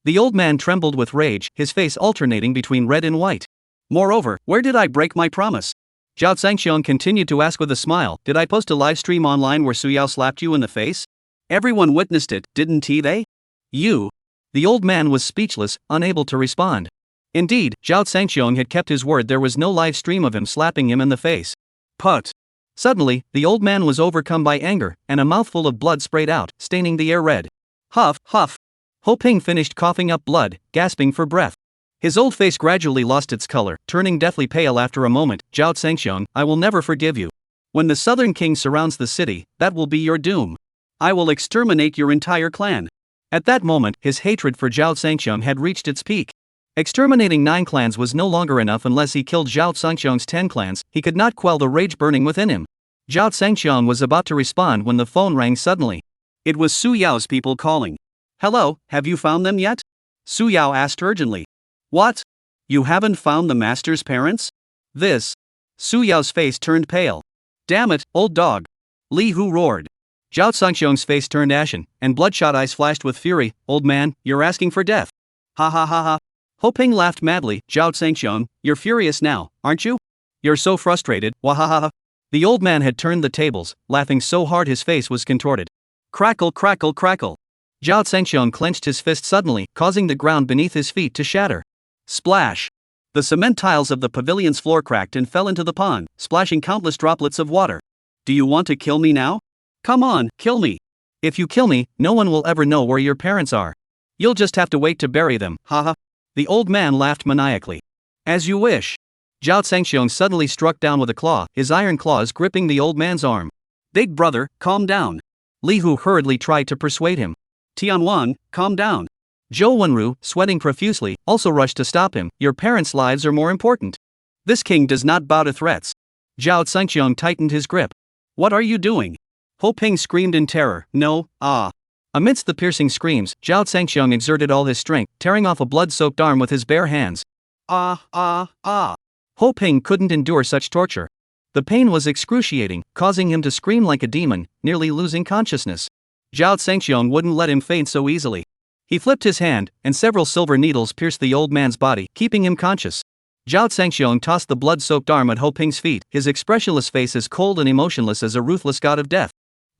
The old man trembled with rage, his face alternating between red and white. Moreover, where did I break my promise? Zhao Sangxiong continued to ask with a smile. Did I post a live stream online where Su Yao slapped you in the face? Everyone witnessed it, didn't they? You. The old man was speechless, unable to respond. Indeed, Zhao Sangxiong had kept his word, there was no live stream of him slapping him in the face. Put. Suddenly, the old man was overcome by anger, and a mouthful of blood sprayed out, staining the air red. Huff, huff. Ho Ping finished coughing up blood, gasping for breath. His old face gradually lost its color, turning deathly pale after a moment. Zhao Sangxiong, I will never forgive you. When the Southern King surrounds the city, that will be your doom. I will exterminate your entire clan. At that moment, his hatred for Zhao Sangxiong had reached its peak. Exterminating 9 clans was no longer enough unless he killed Zhao Sangxiong's 10 clans. He could not quell the rage burning within him. Zhao Sangxiong was about to respond when the phone rang suddenly. It was Su Yao's people calling. Hello, have you found them yet? Su Yao asked urgently. What? You haven't found the master's parents? This. Su Yao's face turned pale. Damn it, old dog. Li Hu roared. Zhao Sangxiong's face turned ashen, and bloodshot eyes flashed with fury. Old man, you're asking for death. Ha ha ha ha. Ho Ping laughed madly. Zhao Sangxiong, you're furious now, aren't you? You're so frustrated, wahaha. The old man had turned the tables, laughing so hard his face was contorted. Crackle, crackle, crackle. Zhao Sangxiong clenched his fist suddenly, causing the ground beneath his feet to shatter. Splash! The cement tiles of the pavilion's floor cracked and fell into the pond, splashing countless droplets of water. Do you want to kill me now? Come on, kill me. If you kill me, no one will ever know where your parents are. You'll just have to wait to bury them, haha. The old man laughed maniacally. As you wish. Zhao Sangxiong suddenly struck down with a claw, his iron claws gripping the old man's arm. Big brother, calm down. Li Hu hurriedly tried to persuade him. Tianwan, calm down. Zhou Wenru, sweating profusely, also rushed to stop him. Your parents' lives are more important. This king does not bow to threats. Zhao Sangxiong tightened his grip. What are you doing? Ho Ping screamed in terror. No, ah. Amidst the piercing screams, Zhao Sangxiong exerted all his strength, tearing off a blood-soaked arm with his bare hands. Ah. Ho Ping couldn't endure such torture. The pain was excruciating, causing him to scream like a demon, nearly losing consciousness. Zhao Sangxiong wouldn't let him faint so easily. He flipped his hand, and several silver needles pierced the old man's body, keeping him conscious. Zhao Sangxiong tossed the blood-soaked arm at Ho Ping's feet, his expressionless face as cold and emotionless as a ruthless god of death.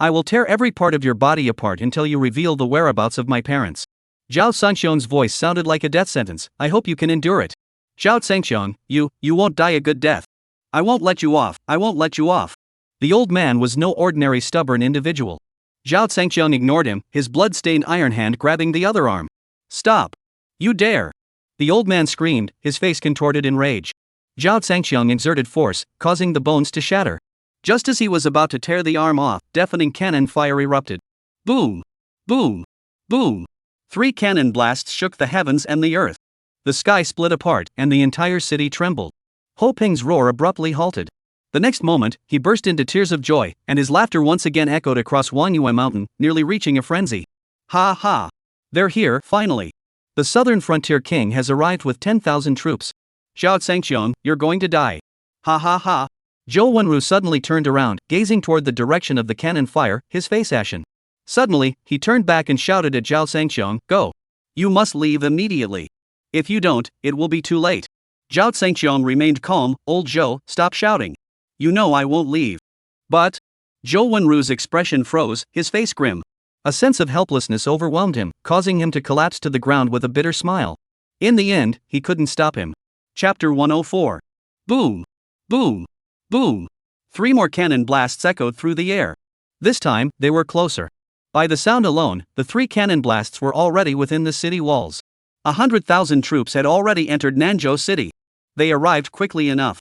I will tear every part of your body apart until you reveal the whereabouts of my parents. Zhao Sangxiong's voice sounded like a death sentence. I hope you can endure it. Zhao Sangxiong, you won't die a good death. I won't let you off. The old man was no ordinary stubborn individual. Zhao Sangxiong ignored him, his blood-stained iron hand grabbing the other arm. Stop! You dare! The old man screamed, his face contorted in rage. Zhao Sangxiong exerted force, causing the bones to shatter. Just as he was about to tear the arm off, deafening cannon fire erupted. Boom! Boom! Boom! 3 cannon blasts shook the heavens and the earth. The sky split apart, and the entire city trembled. Ho Ping's roar abruptly halted. The next moment, he burst into tears of joy, and his laughter once again echoed across Wanyue Mountain, nearly reaching a frenzy. Ha ha! They're here, finally. The southern frontier king has arrived with 10,000 troops. Zhao Sangxiong, you're going to die. Ha ha ha! Zhou Wenru suddenly turned around, gazing toward the direction of the cannon fire, his face ashen. Suddenly, he turned back and shouted at Zhao Sangxiong, Go! You must leave immediately. If you don't, it will be too late. Zhao Sangxiong remained calm. Old Zhou, stop shouting. You know I won't leave. But? Zhou Wenru's expression froze, his face grim. A sense of helplessness overwhelmed him, causing him to collapse to the ground with a bitter smile. In the end, he couldn't stop him. Chapter 104. Boom! Boom! Boom! 3 more cannon blasts echoed through the air. This time, they were closer. By the sound alone, the 3 cannon blasts were already within the city walls. 100,000 troops had already entered Nanzhou City. They arrived quickly enough.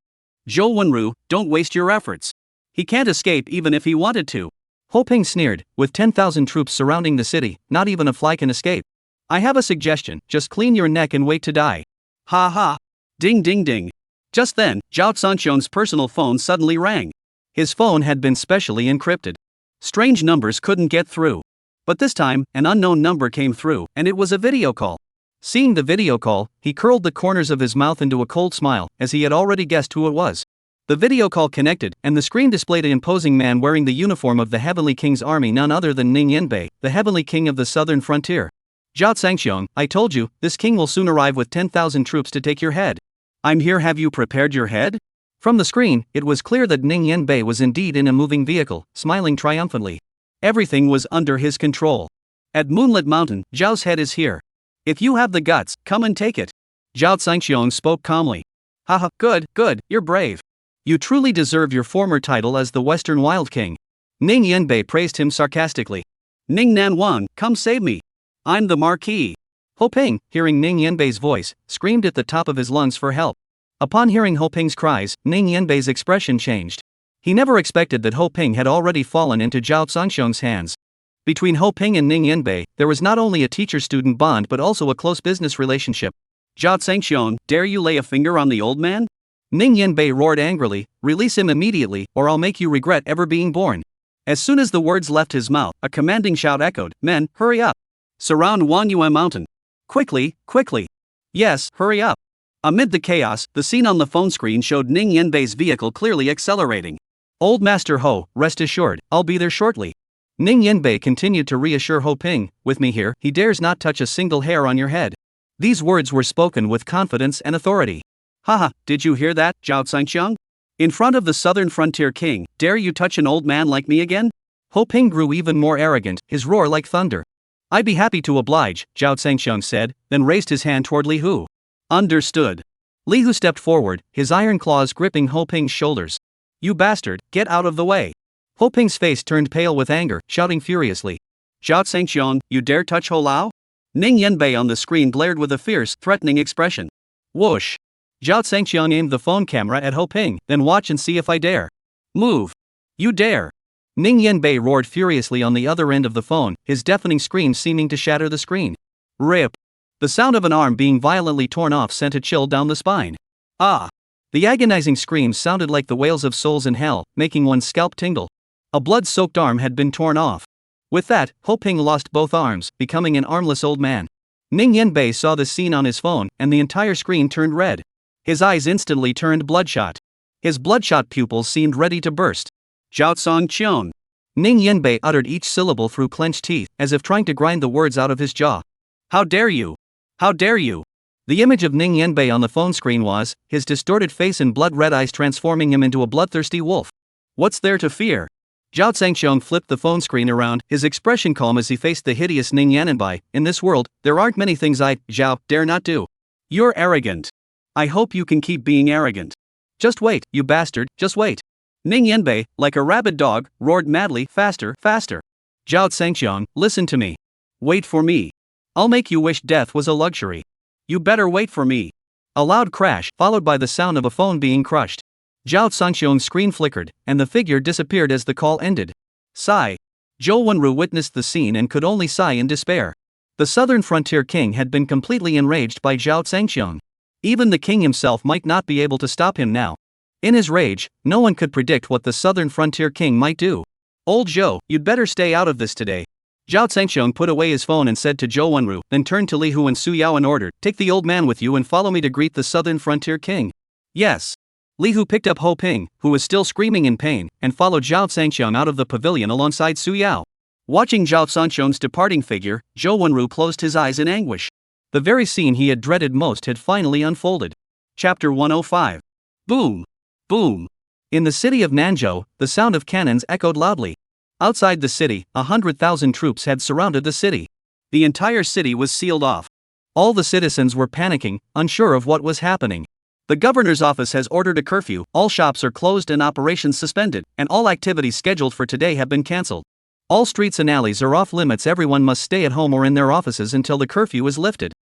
Zhou Wenru, don't waste your efforts. He can't escape even if he wanted to. Ho Ping sneered. With 10,000 troops surrounding the city, not even a fly can escape. I have a suggestion, just clean your neck and wait to die. Ha ha. Ding ding ding. Just then, Zhao Sangxiong's personal phone suddenly rang. His phone had been specially encrypted. Strange numbers couldn't get through. But this time, an unknown number came through, and it was a video call. Seeing the video call, he curled the corners of his mouth into a cold smile, as he had already guessed who it was. The video call connected, and the screen displayed an imposing man wearing the uniform of the Heavenly King's army, none other than Ning Yanbei, the Heavenly King of the southern frontier. Zhao Zhangxiong, I told you, this king will soon arrive with 10,000 troops to take your head. I'm here, have you prepared your head? From the screen, it was clear that Ning Yanbei was indeed in a moving vehicle, smiling triumphantly. Everything was under his control. At Moonlit Mountain, Zhao's head is here. If you have the guts, come and take it. Zhao Zhangxiong spoke calmly. Haha, good, you're brave. You truly deserve your former title as the Western Wild King. Ning Yanbei praised him sarcastically. Ning Nanwang, come save me. I'm the Marquis. Ho Ping, hearing Ning Yanbei's voice, screamed at the top of his lungs for help. Upon hearing Ho Ping's cries, Ning Yanbei's expression changed. He never expected that Ho Ping had already fallen into Zhao Zhangxiong's hands. Between Ho Ping and Ning Yanbei, there was not only a teacher-student bond but also a close business relationship. Zhao Zhangxiong, dare you lay a finger on the old man? Ning Yanbei roared angrily, release him immediately, or I'll make you regret ever being born. As soon as the words left his mouth, a commanding shout echoed, men, hurry up. Surround Wanyue Mountain. Quickly. Yes, hurry up. Amid the chaos, the scene on the phone screen showed Ning Yanbei's vehicle clearly accelerating. Old Master Ho, rest assured, I'll be there shortly. Ning Yanbei continued to reassure Ho Ping, with me here, he dares not touch a single hair on your head. These words were spoken with confidence and authority. Haha, did you hear that, Zhao Zhangxiong? In front of the southern frontier king, dare you touch an old man like me again? Ho Ping grew even more arrogant, his roar like thunder. I'd be happy to oblige, Zhao Zhangxiong said, then raised his hand toward Li Hu. Understood. Li Hu stepped forward, his iron claws gripping Ho Ping's shoulders. You bastard, get out of the way. Ho Ping's face turned pale with anger, shouting furiously. Zhao Zhangxiong, you dare touch Ho Lao? Ning Yanbei on the screen glared with a fierce, threatening expression. Whoosh. Zhao Zhangxiong aimed the phone camera at Ho Ping, then watch and see if I dare. Move. You dare. Ning Yanbei roared furiously on the other end of the phone, his deafening scream seeming to shatter the screen. Rip. The sound of an arm being violently torn off sent a chill down the spine. Ah. The agonizing screams sounded like the wails of souls in hell, making one's scalp tingle. A blood-soaked arm had been torn off. With that, Ho Ping lost both arms, becoming an armless old man. Ning Yanbei saw this scene on his phone, and the entire screen turned red. His eyes instantly turned bloodshot. His bloodshot pupils seemed ready to burst. Zhao Zhangxiong. Ning Yanbei uttered each syllable through clenched teeth, as if trying to grind the words out of his jaw. How dare you? How dare you? The image of Ning Yanbei on the phone screen was, his distorted face and blood-red eyes transforming him into a bloodthirsty wolf. What's there to fear? Zhao Zhangxiong flipped the phone screen around, his expression calm as he faced the hideous Ning Yanbei. In this world, there aren't many things Zhao, dare not do. You're arrogant. I hope you can keep being arrogant. Just wait, you bastard, just wait. Ning Yanbei, like a rabid dog, roared madly, faster. Zhao Zhangxiong, listen to me. Wait for me. I'll make you wish death was a luxury. You better wait for me. A loud crash, followed by the sound of a phone being crushed. Zhao Zhangxiong's screen flickered, and the figure disappeared as the call ended. Sigh. Zhou Wenru witnessed the scene and could only sigh in despair. The southern frontier king had been completely enraged by Zhao Zhangxiong. Even the king himself might not be able to stop him now. In his rage, no one could predict what the southern frontier king might do. Old Zhou, you'd better stay out of this today. Zhao Zhangxiong put away his phone and said to Zhou Wenru, then turned to Li Hu and Su Yao and ordered, take the old man with you and follow me to greet the southern frontier king. Yes. Li Hu picked up Ho Ping, who was still screaming in pain, and followed Zhao Zhangxiong out of the pavilion alongside Su Yao. Watching Zhao Zhangxiong's departing figure, Zhou Wenru closed his eyes in anguish. The very scene he had dreaded most had finally unfolded. Chapter 105. Boom! Boom! In the city of Nanzhou, the sound of cannons echoed loudly. Outside the city, 100,000 troops had surrounded the city. The entire city was sealed off. All the citizens were panicking, unsure of what was happening. The governor's office has ordered a curfew, all shops are closed and operations suspended, and all activities scheduled for today have been cancelled. All streets and alleys are off limits, everyone must stay at home or in their offices until the curfew is lifted.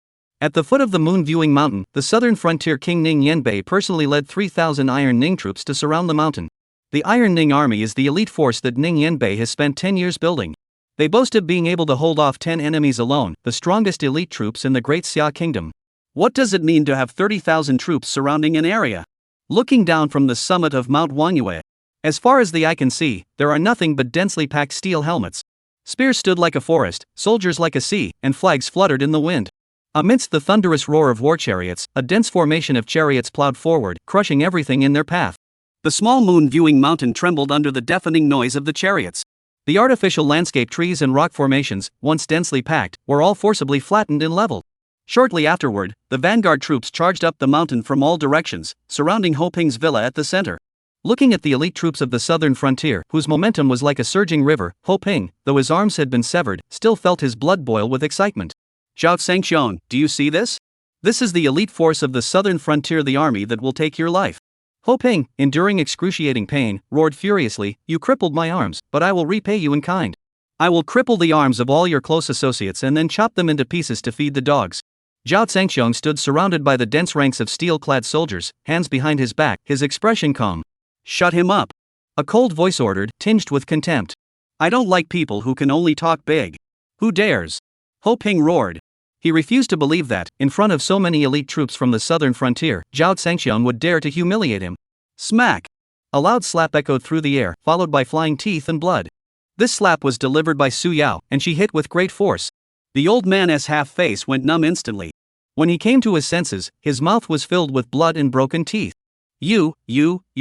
At the foot of the moon-viewing mountain, the southern frontier king Ning Yanbei personally led 3,000 Iron Ning troops to surround the mountain. The Iron Ning army is the elite force that Ning Yanbei has spent 10 years building. They boast of being able to hold off 10 enemies alone, the strongest elite troops in the Great Xia Kingdom. What does it mean to have 30,000 troops surrounding an area? Looking down from the summit of Mount Wanyue, As far as the eye can see, there are nothing but densely packed steel helmets. Spears stood like a forest, soldiers like a sea, and flags fluttered in the wind. Amidst the thunderous roar of war chariots, a dense formation of chariots plowed forward, crushing everything in their path. The small moon-viewing mountain trembled under the deafening noise of the chariots. The artificial landscape trees and rock formations, once densely packed, were all forcibly flattened and leveled. Shortly afterward, the vanguard troops charged up the mountain from all directions, surrounding Ho Ping's villa at the center. Looking at the elite troops of the southern frontier, whose momentum was like a surging river, Ho Ping, though his arms had been severed, still felt his blood boil with excitement. Zhao Zhangxiong, do you see this? This is the elite force of the southern frontier, the army that will take your life. Ho Ping, enduring excruciating pain, roared furiously, "You crippled my arms, but I will repay you in kind. I will cripple the arms of all your close associates and then chop them into pieces to feed the dogs." Zhao Zhangxiong stood surrounded by the dense ranks of steel-clad soldiers, hands behind his back, his expression calm. "Shut him up," a cold voice ordered, tinged with contempt. "I don't like people who can only talk big." "Who dares?" Ho Ping roared. He refused to believe that, in front of so many elite troops from the southern frontier, Zhao Zhangxiong would dare to humiliate him. Smack! A loud slap echoed through the air, followed by flying teeth and blood. This slap was delivered by Su Yao, and she hit with great force. The old man's half-face went numb instantly. When he came to his senses, his mouth was filled with blood and broken teeth. You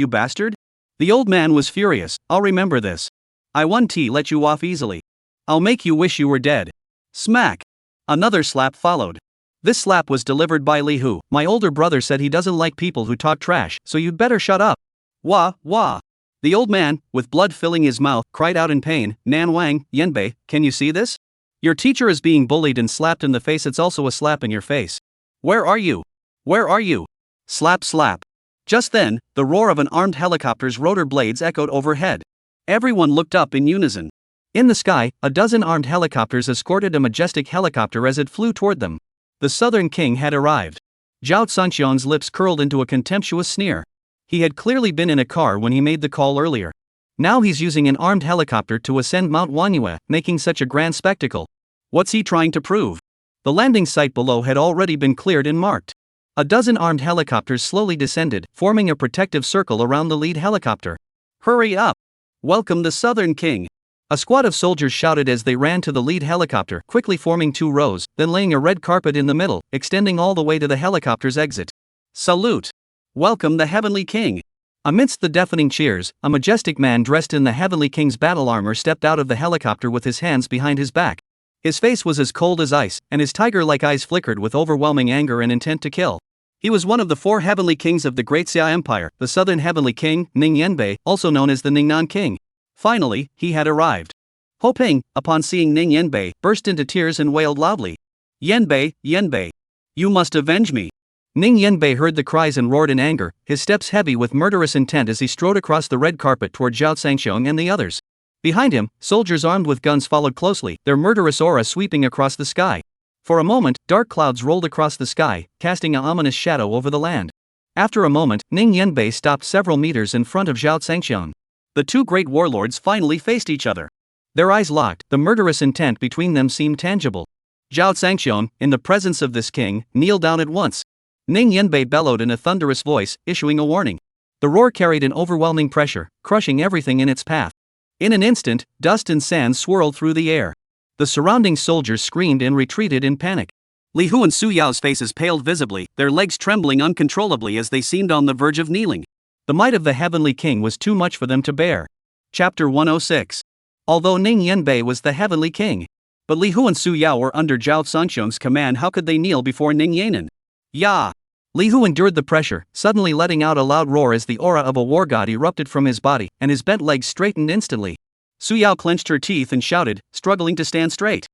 bastard?" The old man was furious. "I'll remember this. I won't let you off easily. I'll make you wish you were dead." Smack! Another slap followed. This slap was delivered by Li Hu. "My older brother said he doesn't like people who talk trash, so you'd better shut up." Wah, wah. The old man, with blood filling his mouth, cried out in pain, "Nan Wang, Yanbei, can you see this? Your teacher is being bullied and slapped in the face. It's also a slap in your face. Where are you? Where are you?" Slap, slap. Just then, the roar of an armed helicopter's rotor blades echoed overhead. Everyone looked up in unison. In the sky, a dozen armed helicopters escorted a majestic helicopter as it flew toward them. The Southern King had arrived. Zhao Zhangxiong's lips curled into a contemptuous sneer. He had clearly been in a car when he made the call earlier. Now he's using an armed helicopter to ascend Mount Wanyue, making such a grand spectacle. What's he trying to prove? The landing site below had already been cleared and marked. A dozen armed helicopters slowly descended, forming a protective circle around the lead helicopter. "Hurry up! Welcome the Southern King!" A squad of soldiers shouted as they ran to the lead helicopter, quickly forming two rows, then laying a red carpet in the middle, extending all the way to the helicopter's exit. "Salute! Welcome the Heavenly King!" Amidst the deafening cheers, a majestic man dressed in the Heavenly King's battle armor stepped out of the helicopter with his hands behind his back. His face was as cold as ice, and his tiger-like eyes flickered with overwhelming anger and intent to kill. He was one of the four Heavenly Kings of the Great Xia Empire, the Southern Heavenly King, Ning Yanbei, also known as the Ningnan King. Finally, he had arrived. Ho Ping, upon seeing Ning Yanbei, burst into tears and wailed loudly. "Yanbei, Yanbei! You must avenge me!" Ning Yanbei heard the cries and roared in anger, his steps heavy with murderous intent as he strode across the red carpet toward Zhao Zhangxiong and the others. Behind him, soldiers armed with guns followed closely, their murderous aura sweeping across the sky. For a moment, dark clouds rolled across the sky, casting an ominous shadow over the land. After a moment, Ning Yanbei stopped several meters in front of Zhao Zhangxiong. The two great warlords finally faced each other. Their eyes locked, the murderous intent between them seemed tangible. Zhao Zhangxiong, in the presence of this king, kneel down at once. Ning Yanbei bellowed in a thunderous voice, issuing a warning. The roar carried an overwhelming pressure, crushing everything in its path. In an instant, dust and sand swirled through the air. The surrounding soldiers screamed and retreated in panic. Li Hu and Su Yao's faces paled visibly, their legs trembling uncontrollably as they seemed on the verge of kneeling. The might of the Heavenly King was too much for them to bear. Chapter 106. Although Ning Yanbei was the Heavenly King, but Li Hu and Su Yao were under Zhao Zhangxiong's command, how could they kneel before Ning Yanan? Ya! Li Hu endured the pressure, suddenly letting out a loud roar as the aura of a war god erupted from his body, and his bent legs straightened instantly. Su Yao clenched her teeth and shouted, struggling to stand straight.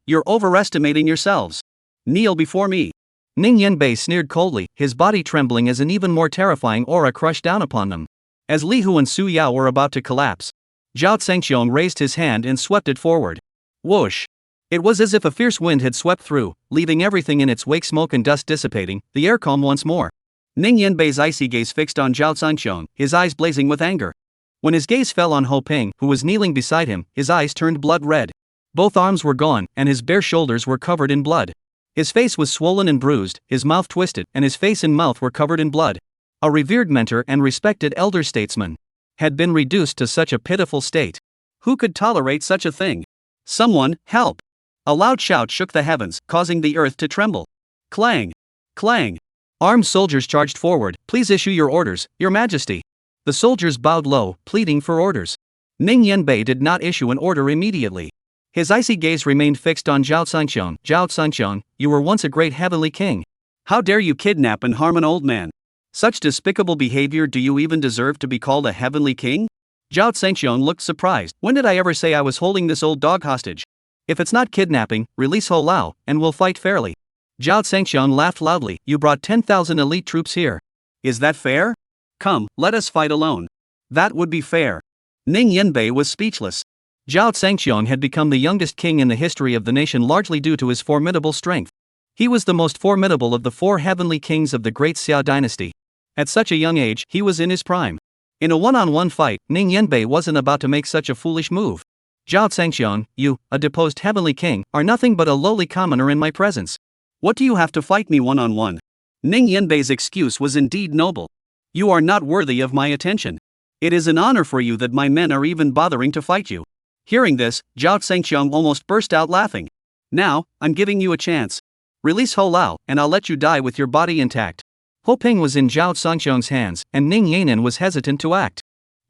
You're overestimating yourselves. Kneel before me." Ning Yanbei sneered coldly, his body trembling as an even more terrifying aura crushed down upon them. As Li Hu and Su Yao were about to collapse, Zhao Zhangxiong raised his hand and swept it forward. Whoosh! It was as if a fierce wind had swept through, leaving everything in its wake, smoke and dust dissipating, the air calm once more. Ning Yanbei's icy gaze fixed on Zhao Zhangxiong, his eyes blazing with anger. When his gaze fell on Ho Ping, who was kneeling beside him, his eyes turned blood red. Both arms were gone, and his bare shoulders were covered in blood. His face was swollen and bruised, his mouth twisted, and his face and mouth were covered in blood. A revered mentor and respected elder statesman. had been reduced to such a pitiful state. Who could tolerate such a thing? Someone, help! A loud shout shook the heavens, causing the earth to tremble. Clang! Clang! Armed soldiers charged forward. Please issue your orders, Your Majesty. The soldiers bowed low, pleading for orders. Ning Yanbei did not issue an order immediately. His icy gaze remained fixed on Zhao Zhangqiang. Zhao Zhangqiang, you were once a great heavenly king. How dare you kidnap and harm an old man? Such despicable behavior. Do you even deserve to be called a heavenly king? Zhao Zhangqiang looked surprised. When did I ever say I was holding this old dog hostage? If it's not kidnapping, release Ho Lao, and we'll fight fairly. Zhao Zhangqiang laughed loudly. You brought 10,000 elite troops here. Is that fair? Come, let us fight alone. That would be fair. Ning Yanbei was speechless. Zhao Zhangqiang had become the youngest king in the history of the nation largely due to his formidable strength. He was the most formidable of the 4 heavenly kings of the great Xia dynasty. At such a young age, he was in his prime. In a one-on-one fight, Ning Yanbei wasn't about to make such a foolish move. Zhao Zhangqiang, you, a deposed heavenly king, are nothing but a lowly commoner in my presence. What do you have to fight me one-on-one? Ning Yanbei's excuse was indeed noble. You are not worthy of my attention. It is an honor for you that my men are even bothering to fight you. Hearing this, Zhao Zhangqiang almost burst out laughing. Now, I'm giving you a chance. Release Ho Lao, and I'll let you die with your body intact. Ho Ping was in Zhao Zhangqiang's hands, and Ning Yanan was hesitant to act.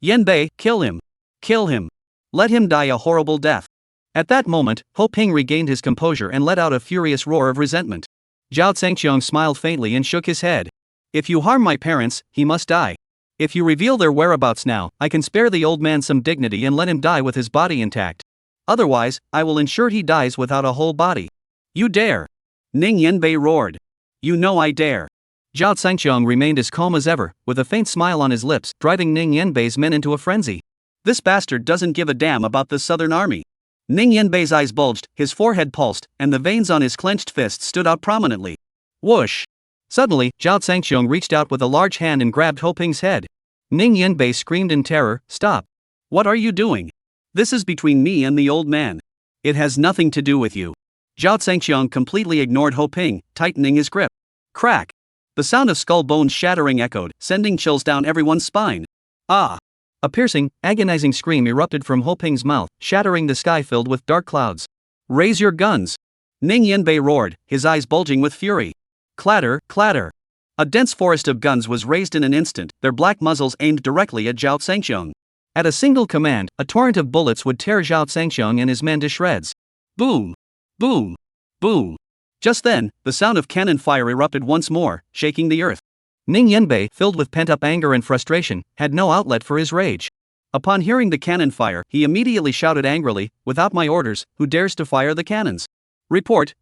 Yanbei, kill him. Kill him. Let him die a horrible death. At that moment, Ho Ping regained his composure and let out a furious roar of resentment. Zhao Zhangqiang smiled faintly and shook his head. If you harm my parents, he must die. If you reveal their whereabouts now, I can spare the old man some dignity and let him die with his body intact. Otherwise, I will ensure he dies without a whole body. You dare! Ning Yanbei roared. You know I dare. Zhao Zhangqiang remained as calm as ever, with a faint smile on his lips, driving Ning Yanbei's men into a frenzy. This bastard doesn't give a damn about the southern army. Ning Yanbei's eyes bulged, his forehead pulsed, and the veins on his clenched fist stood out prominently. Whoosh! Suddenly, Zhao Zhangqiang reached out with a large hand and grabbed Ho Ping's head. Ning Yanbei screamed in terror, Stop! What are you doing? This is between me and the old man. It has nothing to do with you. Zhao Zhangqiang completely ignored Ho Ping, tightening his grip. Crack! The sound of skull bones shattering echoed, sending chills down everyone's spine. Ah! A piercing, agonizing scream erupted from Ho Ping's mouth, shattering the sky filled with dark clouds. Raise your guns! Ning Yanbei roared, his eyes bulging with fury. Clatter, clatter! A dense forest of guns was raised in an instant, their black muzzles aimed directly at Zhao Zhangqiang. At a single command, a torrent of bullets would tear Zhao Zhangqiang and his men to shreds. Boom! Boom! Boom! Just then, the sound of cannon fire erupted once more, shaking the earth. Ning Yanbei, filled with pent-up anger and frustration, had no outlet for his rage. Upon hearing the cannon fire, he immediately shouted angrily, Without my orders, who dares to fire the cannons? Report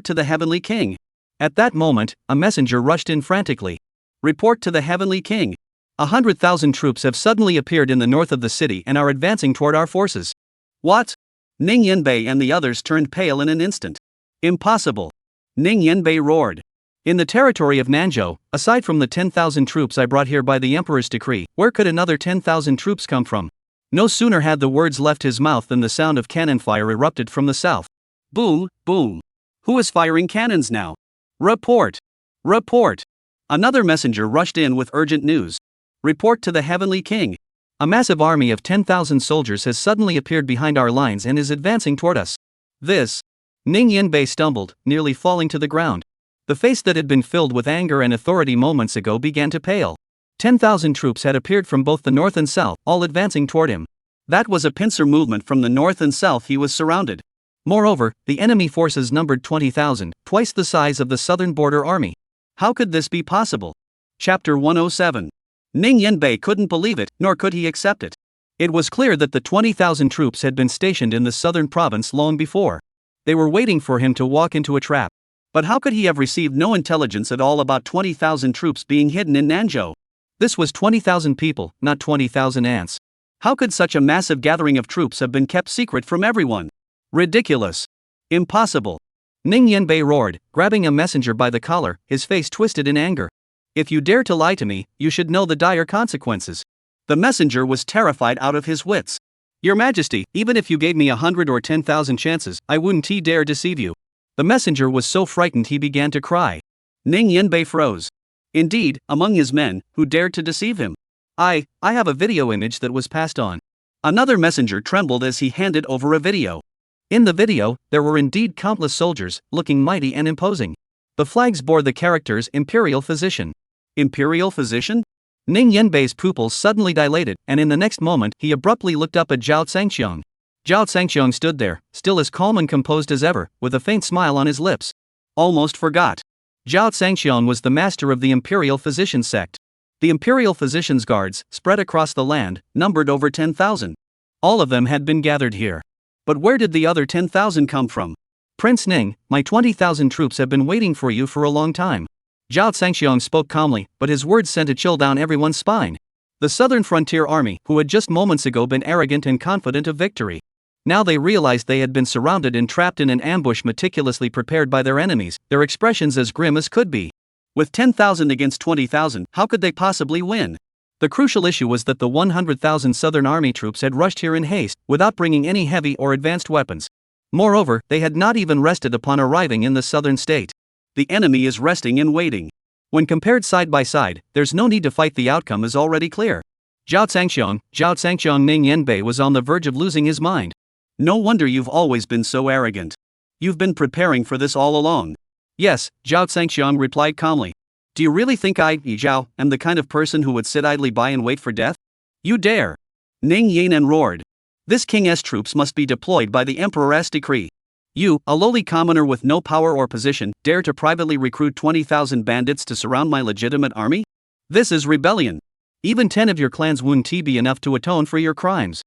to the heavenly king. At that moment, a messenger rushed in frantically. Report to the heavenly king. 100,000 troops have suddenly appeared in the north of the city and are advancing toward our forces. What? Ning Yanbei and the others turned pale in an instant. Impossible! Ning Yanbei roared. In the territory of Nanzhou, aside from the 10,000 troops I brought here by the emperor's decree, where could another 10,000 troops come from? No sooner had the words left his mouth than the sound of cannon fire erupted from the south. Boom, boom. Who is firing cannons now? Report! Report! Another messenger rushed in with urgent news. Report to the heavenly king. A massive army of 10,000 soldiers has suddenly appeared behind our lines and is advancing toward us. This. Ning Yanbei stumbled, nearly falling to the ground. The face that had been filled with anger and authority moments ago began to pale. 10,000 troops had appeared from both the north and south, all advancing toward him. That was a pincer movement. From the north and south he was surrounded. Moreover, the enemy forces numbered 20,000, twice the size of the southern border army. How could this be possible? Chapter 107. Ning Yanbei couldn't believe it, nor could he accept it. It was clear that the 20,000 troops had been stationed in the southern province long before. They were waiting for him to walk into a trap. But how could he have received no intelligence at all about 20,000 troops being hidden in Nanzhou? This was 20,000 people, not 20,000 ants. How could such a massive gathering of troops have been kept secret from everyone? Ridiculous. Impossible. Ning Yanbei roared, grabbing a messenger by the collar, his face twisted in anger. If you dare to lie to me, you should know the dire consequences. The messenger was terrified out of his wits. Your Majesty, even if you gave me 100 or 10,000 chances, I wouldn't dare deceive you. The messenger was so frightened he began to cry. Ning Yanbei froze. Indeed, among his men, who dared to deceive him? I have a video image that was passed on. Another messenger trembled as he handed over a video. In the video, there were indeed countless soldiers, looking mighty and imposing. The flags bore the characters Imperial Physician. Imperial Physician? Ning Yanbei's pupils suddenly dilated, and in the next moment, he abruptly looked up at Zhao Zhangxiong. Zhao Zhangxiong stood there, still as calm and composed as ever, with a faint smile on his lips. Almost forgot. Zhao Zhangxiong was the master of the Imperial Physician sect. The Imperial Physicians' guards, spread across the land, numbered over 10,000. All of them had been gathered here. But where did the other 10,000 come from? Prince Ning, my 20,000 troops have been waiting for you for a long time. Zhao Zhangxiong spoke calmly, but his words sent a chill down everyone's spine. The Southern Frontier Army, who had just moments ago been arrogant and confident of victory. Now they realized they had been surrounded and trapped in an ambush meticulously prepared by their enemies, their expressions as grim as could be. With 10,000 against 20,000, how could they possibly win? The crucial issue was that the 100,000 Southern Army troops had rushed here in haste, without bringing any heavy or advanced weapons. Moreover, they had not even rested upon arriving in the southern state. The enemy is resting and waiting. When compared side by side, there's no need to fight, the outcome is already clear. Zhao Zhangxiong Ning Yanbei was on the verge of losing his mind. No wonder you've always been so arrogant. You've been preparing for this all along. Yes, Zhao Zhangxiong replied calmly. Do you really think I, Zhao, am the kind of person who would sit idly by and wait for death? You dare! Ning Yanbei roared. This king's troops must be deployed by the emperor's decree. You, a lowly commoner with no power or position, dare to privately recruit 20,000 bandits to surround my legitimate army? This is rebellion. Even 10 of your clans wouldn't be enough to atone for your crimes.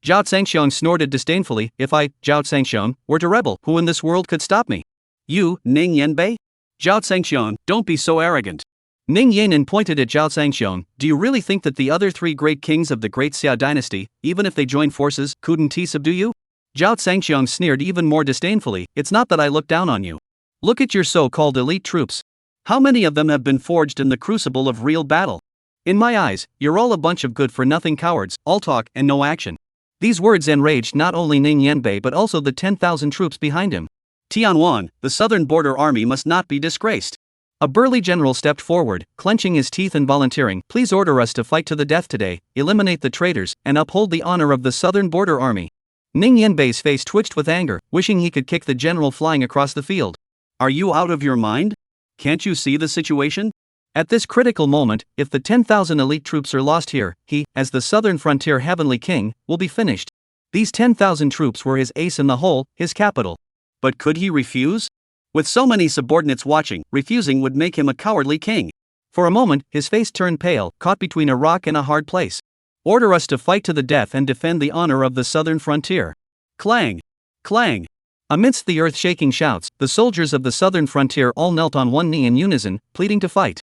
Zhao Zhangxiong snorted disdainfully. If I, Zhao Zhangxiong, were to rebel, who in this world could stop me? You, Ning Yanbei? Zhao Zhangxiong, don't be so arrogant. Ning Yanbei pointed at Zhao Zhangxiong. Do you really think that the other 3 great kings of the Great Xia dynasty, even if they join forces, couldn't subdue you? Zhao Zhangxiong sneered even more disdainfully. It's not that I look down on you. Look at your so-called elite troops. How many of them have been forged in the crucible of real battle? In my eyes, you're all a bunch of good-for-nothing cowards, all talk and no action. These words enraged not only Ning Yanbei but also the 10,000 troops behind him. Tianwan, the southern border army must not be disgraced. A burly general stepped forward, clenching his teeth and volunteering. Please order us to fight to the death today, eliminate the traitors, and uphold the honor of the southern border army. Ning Yanbei's face twitched with anger, wishing he could kick the general flying across the field. Are you out of your mind? Can't you see the situation? At this critical moment, if the 10,000 elite troops are lost here, he, as the southern frontier heavenly king, will be finished. These 10,000 troops were his ace in the hole, his capital. But could he refuse? With so many subordinates watching, refusing would make him a cowardly king. For a moment, his face turned pale, caught between a rock and a hard place. Order us to fight to the death and defend the honor of the southern frontier. Clang! Clang! Amidst the earth-shaking shouts, the soldiers of the southern frontier all knelt on one knee in unison, pleading to fight.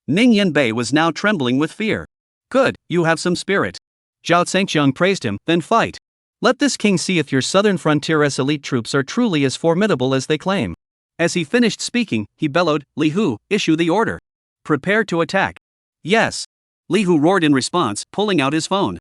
Ning Yanbei was now trembling with fear. Good, you have some spirit. Zhao Zhangxiong praised him. Then fight. Let this king see if your southern frontier's elite troops are truly as formidable as they claim. As he finished speaking, he bellowed, Li Hu, issue the order. Prepare to attack. Yes. Li Hu roared in response, pulling out his phone.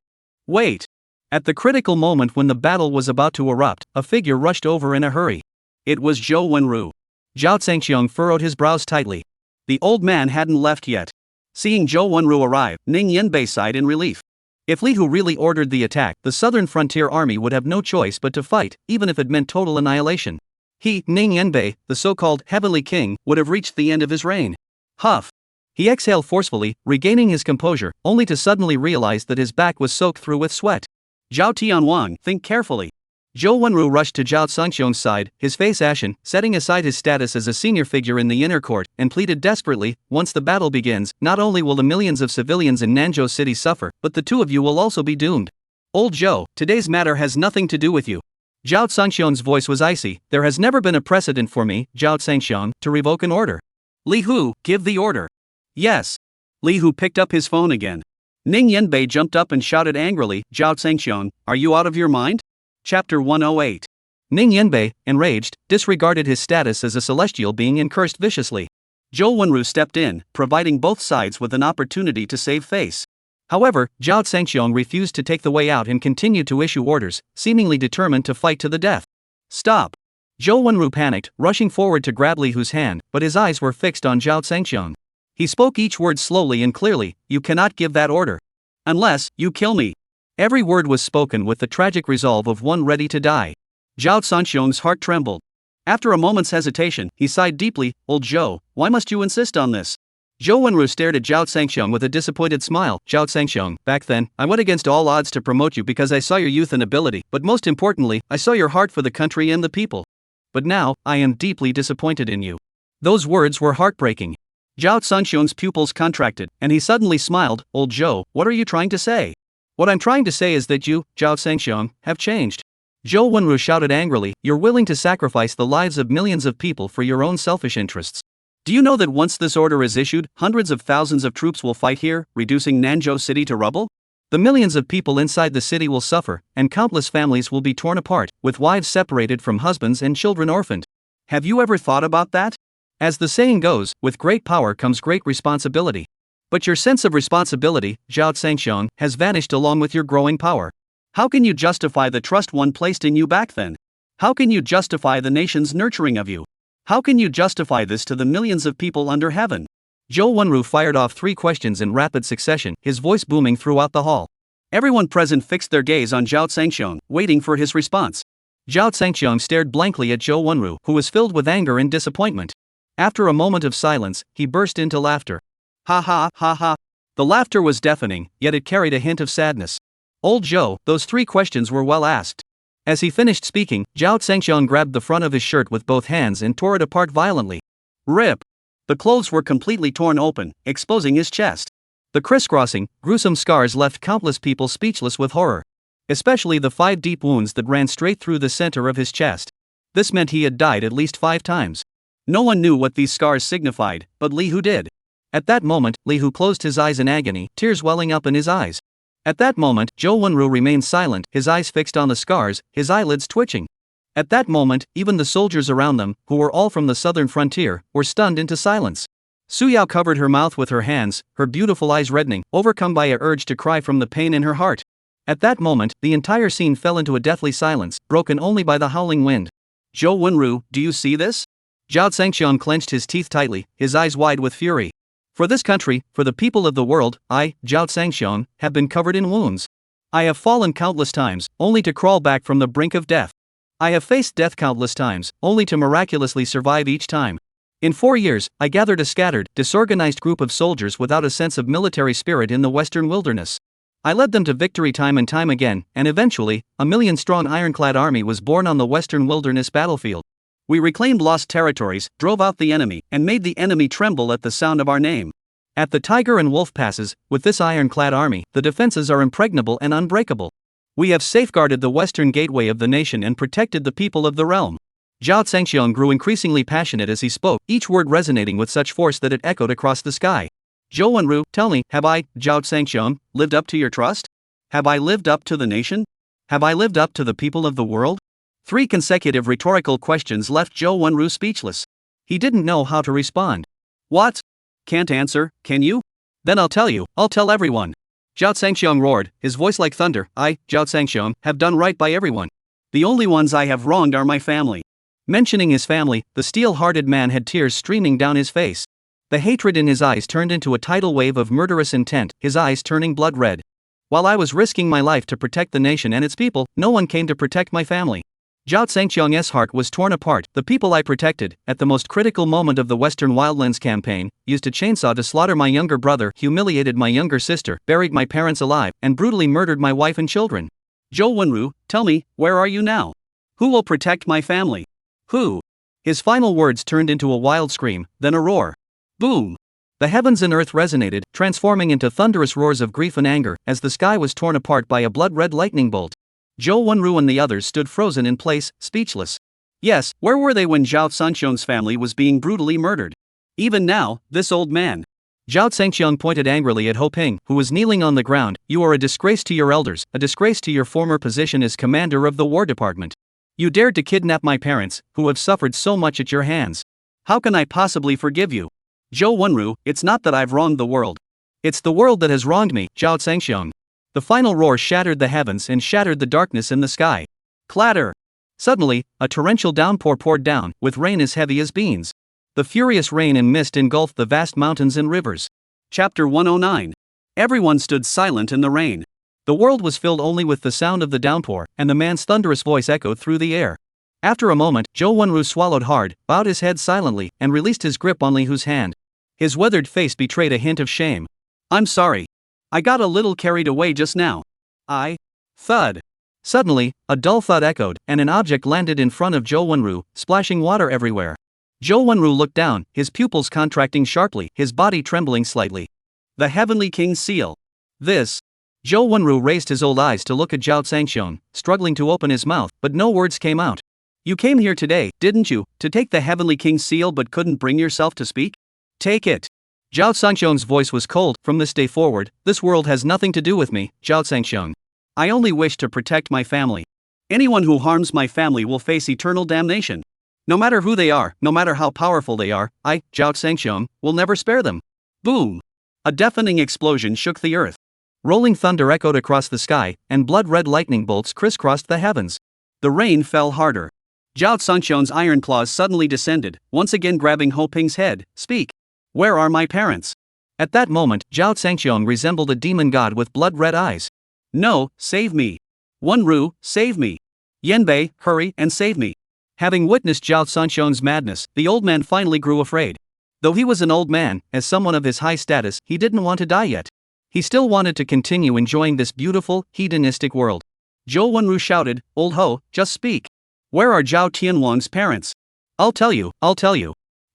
Wait. At the critical moment when the battle was about to erupt, a figure rushed over in a hurry. It was Zhou Wenru. Zhao Zhangxiong furrowed his brows tightly. The old man hadn't left yet. Seeing Zhou Wenru arrive, Ning Yanbei sighed in relief. If Li Hu really ordered the attack, the southern frontier army would have no choice but to fight, even if it meant total annihilation. He, Ning Yanbei, the so-called heavenly king, would have reached the end of his reign. Huff. He exhaled forcefully, regaining his composure, only to suddenly realize that his back was soaked through with sweat. Zhao Tianwang, think carefully. Zhou Wenru rushed to Zhao Zhangxiong's side, his face ashen, setting aside his status as a senior figure in the inner court, and pleaded desperately, once the battle begins, not only will the millions of civilians in Nanzhou City suffer, but the 2 of you will also be doomed. Old Zhou, today's matter has nothing to do with you. Zhao Zhangxiong's voice was icy. There has never been a precedent for me, Zhao Zhangxiong, to revoke an order. Li Hu, give the order. Yes. Li Hu picked up his phone again. Ning Yanbei jumped up and shouted angrily, Zhao Zhangxiong, are you out of your mind? Chapter 108. Ning Yanbei, enraged, disregarded his status as a celestial being and cursed viciously. Zhou Wenru stepped in, providing both sides with an opportunity to save face. However, Zhao Zhangxiong refused to take the way out and continued to issue orders, seemingly determined to fight to the death. Stop! Zhou Wenru panicked, rushing forward to grab Li Hu's hand, but his eyes were fixed on Zhao Zhangxiong. He spoke each word slowly and clearly. You cannot give that order. Unless you kill me. Every word was spoken with the tragic resolve of one ready to die. Zhao Sanxiong's heart trembled. After a moment's hesitation, he sighed deeply. Old Zhou, why must you insist on this? Zhou Wenru stared at Zhao Sanxiong with a disappointed smile. Zhao Sanxiong, back then, I went against all odds to promote you because I saw your youth and ability, but most importantly, I saw your heart for the country and the people. But now, I am deeply disappointed in you. Those words were heartbreaking. Zhao Sanxiong's pupils contracted, and he suddenly smiled. Old Zhou, what are you trying to say? What I'm trying to say is that you, Zhao Sanxiong, have changed. Zhou Wenru shouted angrily, you're willing to sacrifice the lives of millions of people for your own selfish interests. Do you know that once this order is issued, hundreds of thousands of troops will fight here, reducing Nanzhou city to rubble? The millions of people inside the city will suffer, and countless families will be torn apart, with wives separated from husbands and children orphaned. Have you ever thought about that? As the saying goes, with great power comes great responsibility. But your sense of responsibility, Zhao Sanxiong, has vanished along with your growing power. How can you justify the trust one placed in you back then? How can you justify the nation's nurturing of you? How can you justify this to the millions of people under heaven? Zhou Wenru fired off 3 questions in rapid succession, his voice booming throughout the hall. Everyone present fixed their gaze on Zhao Sanxiong, waiting for his response. Zhao Sanxiong stared blankly at Zhou Wenru, who was filled with anger and disappointment. After a moment of silence, he burst into laughter. Ha ha ha ha. The laughter was deafening, yet it carried a hint of sadness. Old Zhou, those 3 questions were well asked. As he finished speaking, Zhao Sanxiong grabbed the front of his shirt with both hands and tore it apart violently. Rip! The clothes were completely torn open, exposing his chest. The crisscrossing, gruesome scars left countless people speechless with horror. Especially the 5 deep wounds that ran straight through the center of his chest. This meant he had died at least 5 times. No one knew what these scars signified, but Li Hu did. At that moment, Li Hu closed his eyes in agony, tears welling up in his eyes. At that moment, Zhou Wenru remained silent, his eyes fixed on the scars, his eyelids twitching. At that moment, even the soldiers around them, who were all from the southern frontier, were stunned into silence. Su Yao covered her mouth with her hands, her beautiful eyes reddening, overcome by a urge to cry from the pain in her heart. At that moment, the entire scene fell into a deathly silence, broken only by the howling wind. Zhou Wenru, do you see this? Zhao Sanxiong clenched his teeth tightly, his eyes wide with fury. For this country, for the people of the world, I, Zhao Sanxiong, have been covered in wounds. I have fallen countless times, only to crawl back from the brink of death. I have faced death countless times, only to miraculously survive each time. In 4 years, I gathered a scattered, disorganized group of soldiers without a sense of military spirit in the western wilderness. I led them to victory time and time again, and eventually, a million-strong ironclad army was born on the western wilderness battlefield. We reclaimed lost territories, drove out the enemy, and made the enemy tremble at the sound of our name. At the Tiger and Wolf passes, with this ironclad army, the defenses are impregnable and unbreakable. We have safeguarded the western gateway of the nation and protected the people of the realm. Zhao Sanxiong grew increasingly passionate as he spoke, each word resonating with such force that it echoed across the sky. Zhou Wenru, tell me, have I, Zhao Sanxiong, lived up to your trust? Have I lived up to the nation? Have I lived up to the people of the world? 3 consecutive rhetorical questions left Zhou Wenru speechless. He didn't know how to respond. What? Can't answer, can you? Then I'll tell you, I'll tell everyone. Zhao Sanxiong roared, his voice like thunder. I, Zhao Sanxiong, have done right by everyone. The only ones I have wronged are my family. Mentioning his family, the steel-hearted man had tears streaming down his face. The hatred in his eyes turned into a tidal wave of murderous intent, his eyes turning blood red. While I was risking my life to protect the nation and its people, no one came to protect my family. Zhao Sanxiong's heart was torn apart. The people I protected, at the most critical moment of the Western Wildlands campaign, used a chainsaw to slaughter my younger brother, humiliated my younger sister, buried my parents alive, and brutally murdered my wife and children. Zhou Wenru, tell me, where are you now? Who will protect my family? Who? His final words turned into a wild scream, then a roar. Boom! The heavens and earth resonated, transforming into thunderous roars of grief and anger, as the sky was torn apart by a blood-red lightning bolt. Zhou Wenru and the others stood frozen in place, speechless. Yes, where were they when Zhao Sanxiong's family was being brutally murdered? Even now, this old man. Zhao Sanxiong pointed angrily at Ho Ping, who was kneeling on the ground. You are a disgrace to your elders, a disgrace to your former position as commander of the War Department. You dared to kidnap my parents, who have suffered so much at your hands. How can I possibly forgive you? Zhou Wenru, it's not that I've wronged the world. It's the world that has wronged me, Zhao Sanxiong. The final roar shattered the heavens and shattered the darkness in the sky. Clatter! Suddenly, a torrential downpour poured down, with rain as heavy as beans. The furious rain and mist engulfed the vast mountains and rivers. Chapter 109. Everyone stood silent in the rain. The world was filled only with the sound of the downpour, and the man's thunderous voice echoed through the air. After a moment, Zhou Wenru swallowed hard, bowed his head silently, and released his grip on Li Hu's hand. His weathered face betrayed a hint of shame. I'm sorry. I got a little carried away just now. Thud. Suddenly, a dull thud echoed, and an object landed in front of Zhou Wenru, splashing water everywhere. Zhou Wenru looked down, his pupils contracting sharply, his body trembling slightly. The Heavenly King's seal. This. Zhou Wenru raised his old eyes to look at Zhao Zhangxiong, struggling to open his mouth, but no words came out. You came here today, didn't you, to take the Heavenly King's seal but couldn't bring yourself to speak? Take it. Zhao Zhangxiong's voice was cold. From this day forward, this world has nothing to do with me, Zhao Zhangxiong. I only wish to protect my family. Anyone who harms my family will face eternal damnation. No matter who they are, no matter how powerful they are, I, Zhao Zhangxiong, will never spare them. Boom! A deafening explosion shook the earth. Rolling thunder echoed across the sky, and blood-red lightning bolts crisscrossed the heavens. The rain fell harder. Zhao Zhangxiong's iron claws suddenly descended, once again grabbing Ho Ping's head. Speak. Where are my parents? At that moment, Zhao Zhangxiong resembled a demon god with blood-red eyes. No, save me. Wenru, save me. Yanbei, hurry and save me. Having witnessed Zhao Zhangxiong's madness, the old man finally grew afraid. Though he was an old man, as someone of his high status, he didn't want to die yet. He still wanted to continue enjoying this beautiful, hedonistic world. Zhou Wenru shouted, Old Ho, just speak. Where are Zhao Tianwang's parents? I'll tell you.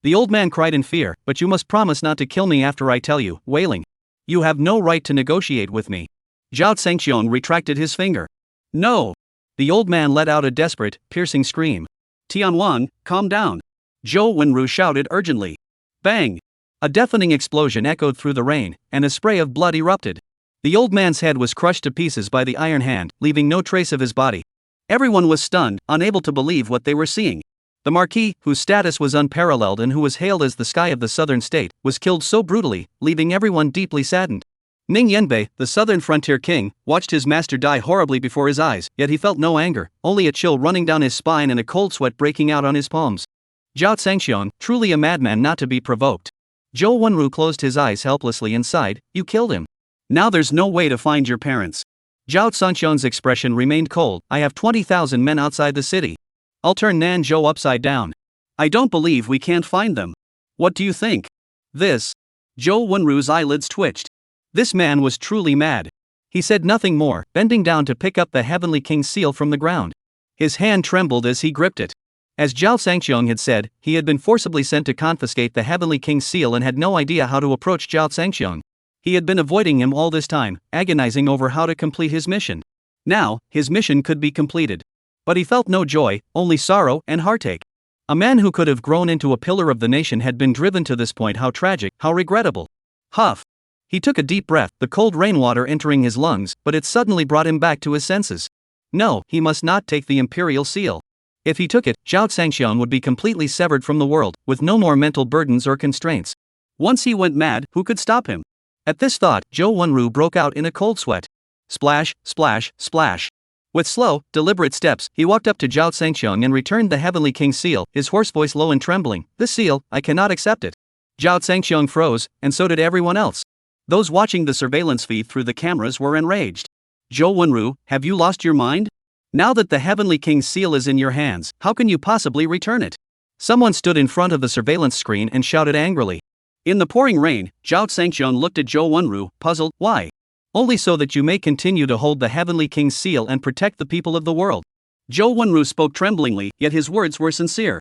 The old man cried in fear, but you must promise not to kill me after I tell you, wailing. You have no right to negotiate with me. Zhao Zhangxiong retracted his finger. No! The old man let out a desperate, piercing scream. Tianwang, calm down. Zhou Wenru shouted urgently. Bang! A deafening explosion echoed through the rain, and a spray of blood erupted. The old man's head was crushed to pieces by the iron hand, leaving no trace of his body. Everyone was stunned, unable to believe what they were seeing. The Marquis, whose status was unparalleled and who was hailed as the sky of the southern state, was killed so brutally, leaving everyone deeply saddened. Ning Yanbei, the southern frontier king, watched his master die horribly before his eyes, yet he felt no anger, only a chill running down his spine and a cold sweat breaking out on his palms. Zhao Zhangxiong, truly a madman not to be provoked. Zhou Wenru closed his eyes helplessly and sighed, You killed him. Now there's no way to find your parents. Zhao Zhangxiong's expression remained cold. I have 20,000 men outside the city. I'll turn Nanzhou upside down. I don't believe we can't find them. What do you think? This. Zhou Wenru's eyelids twitched. This man was truly mad. He said nothing more, bending down to pick up the Heavenly King's seal from the ground. His hand trembled as he gripped it. As Zhao Zhangxiong had said, he had been forcibly sent to confiscate the Heavenly King's seal and had no idea how to approach Zhao Zhangxiong. He had been avoiding him all this time, agonizing over how to complete his mission. Now, his mission could be completed. But he felt no joy, only sorrow and heartache. A man who could have grown into a pillar of the nation had been driven to this point. How tragic, how regrettable. Huff. He took a deep breath, the cold rainwater entering his lungs, but it suddenly brought him back to his senses. No, he must not take the imperial seal. If he took it, Zhao Zhangxiong would be completely severed from the world, with no more mental burdens or constraints. Once he went mad, who could stop him? At this thought, Zhou Wenru broke out in a cold sweat. Splash, splash, splash. With slow, deliberate steps, he walked up to Zhao Zhangxiong and returned the Heavenly King's seal, his hoarse voice low and trembling. This seal, I cannot accept it. Zhao Zhangxiong froze, and so did everyone else. Those watching the surveillance feed through the cameras were enraged. Zhou Wenru, have you lost your mind? Now that the Heavenly King's seal is in your hands, how can you possibly return it? Someone stood in front of the surveillance screen and shouted angrily. In the pouring rain, Zhao Zhangxiong looked at Zhou Wenru, puzzled. Why? Only so that you may continue to hold the Heavenly King's seal and protect the people of the world. Zhou Wenru spoke tremblingly, yet his words were sincere.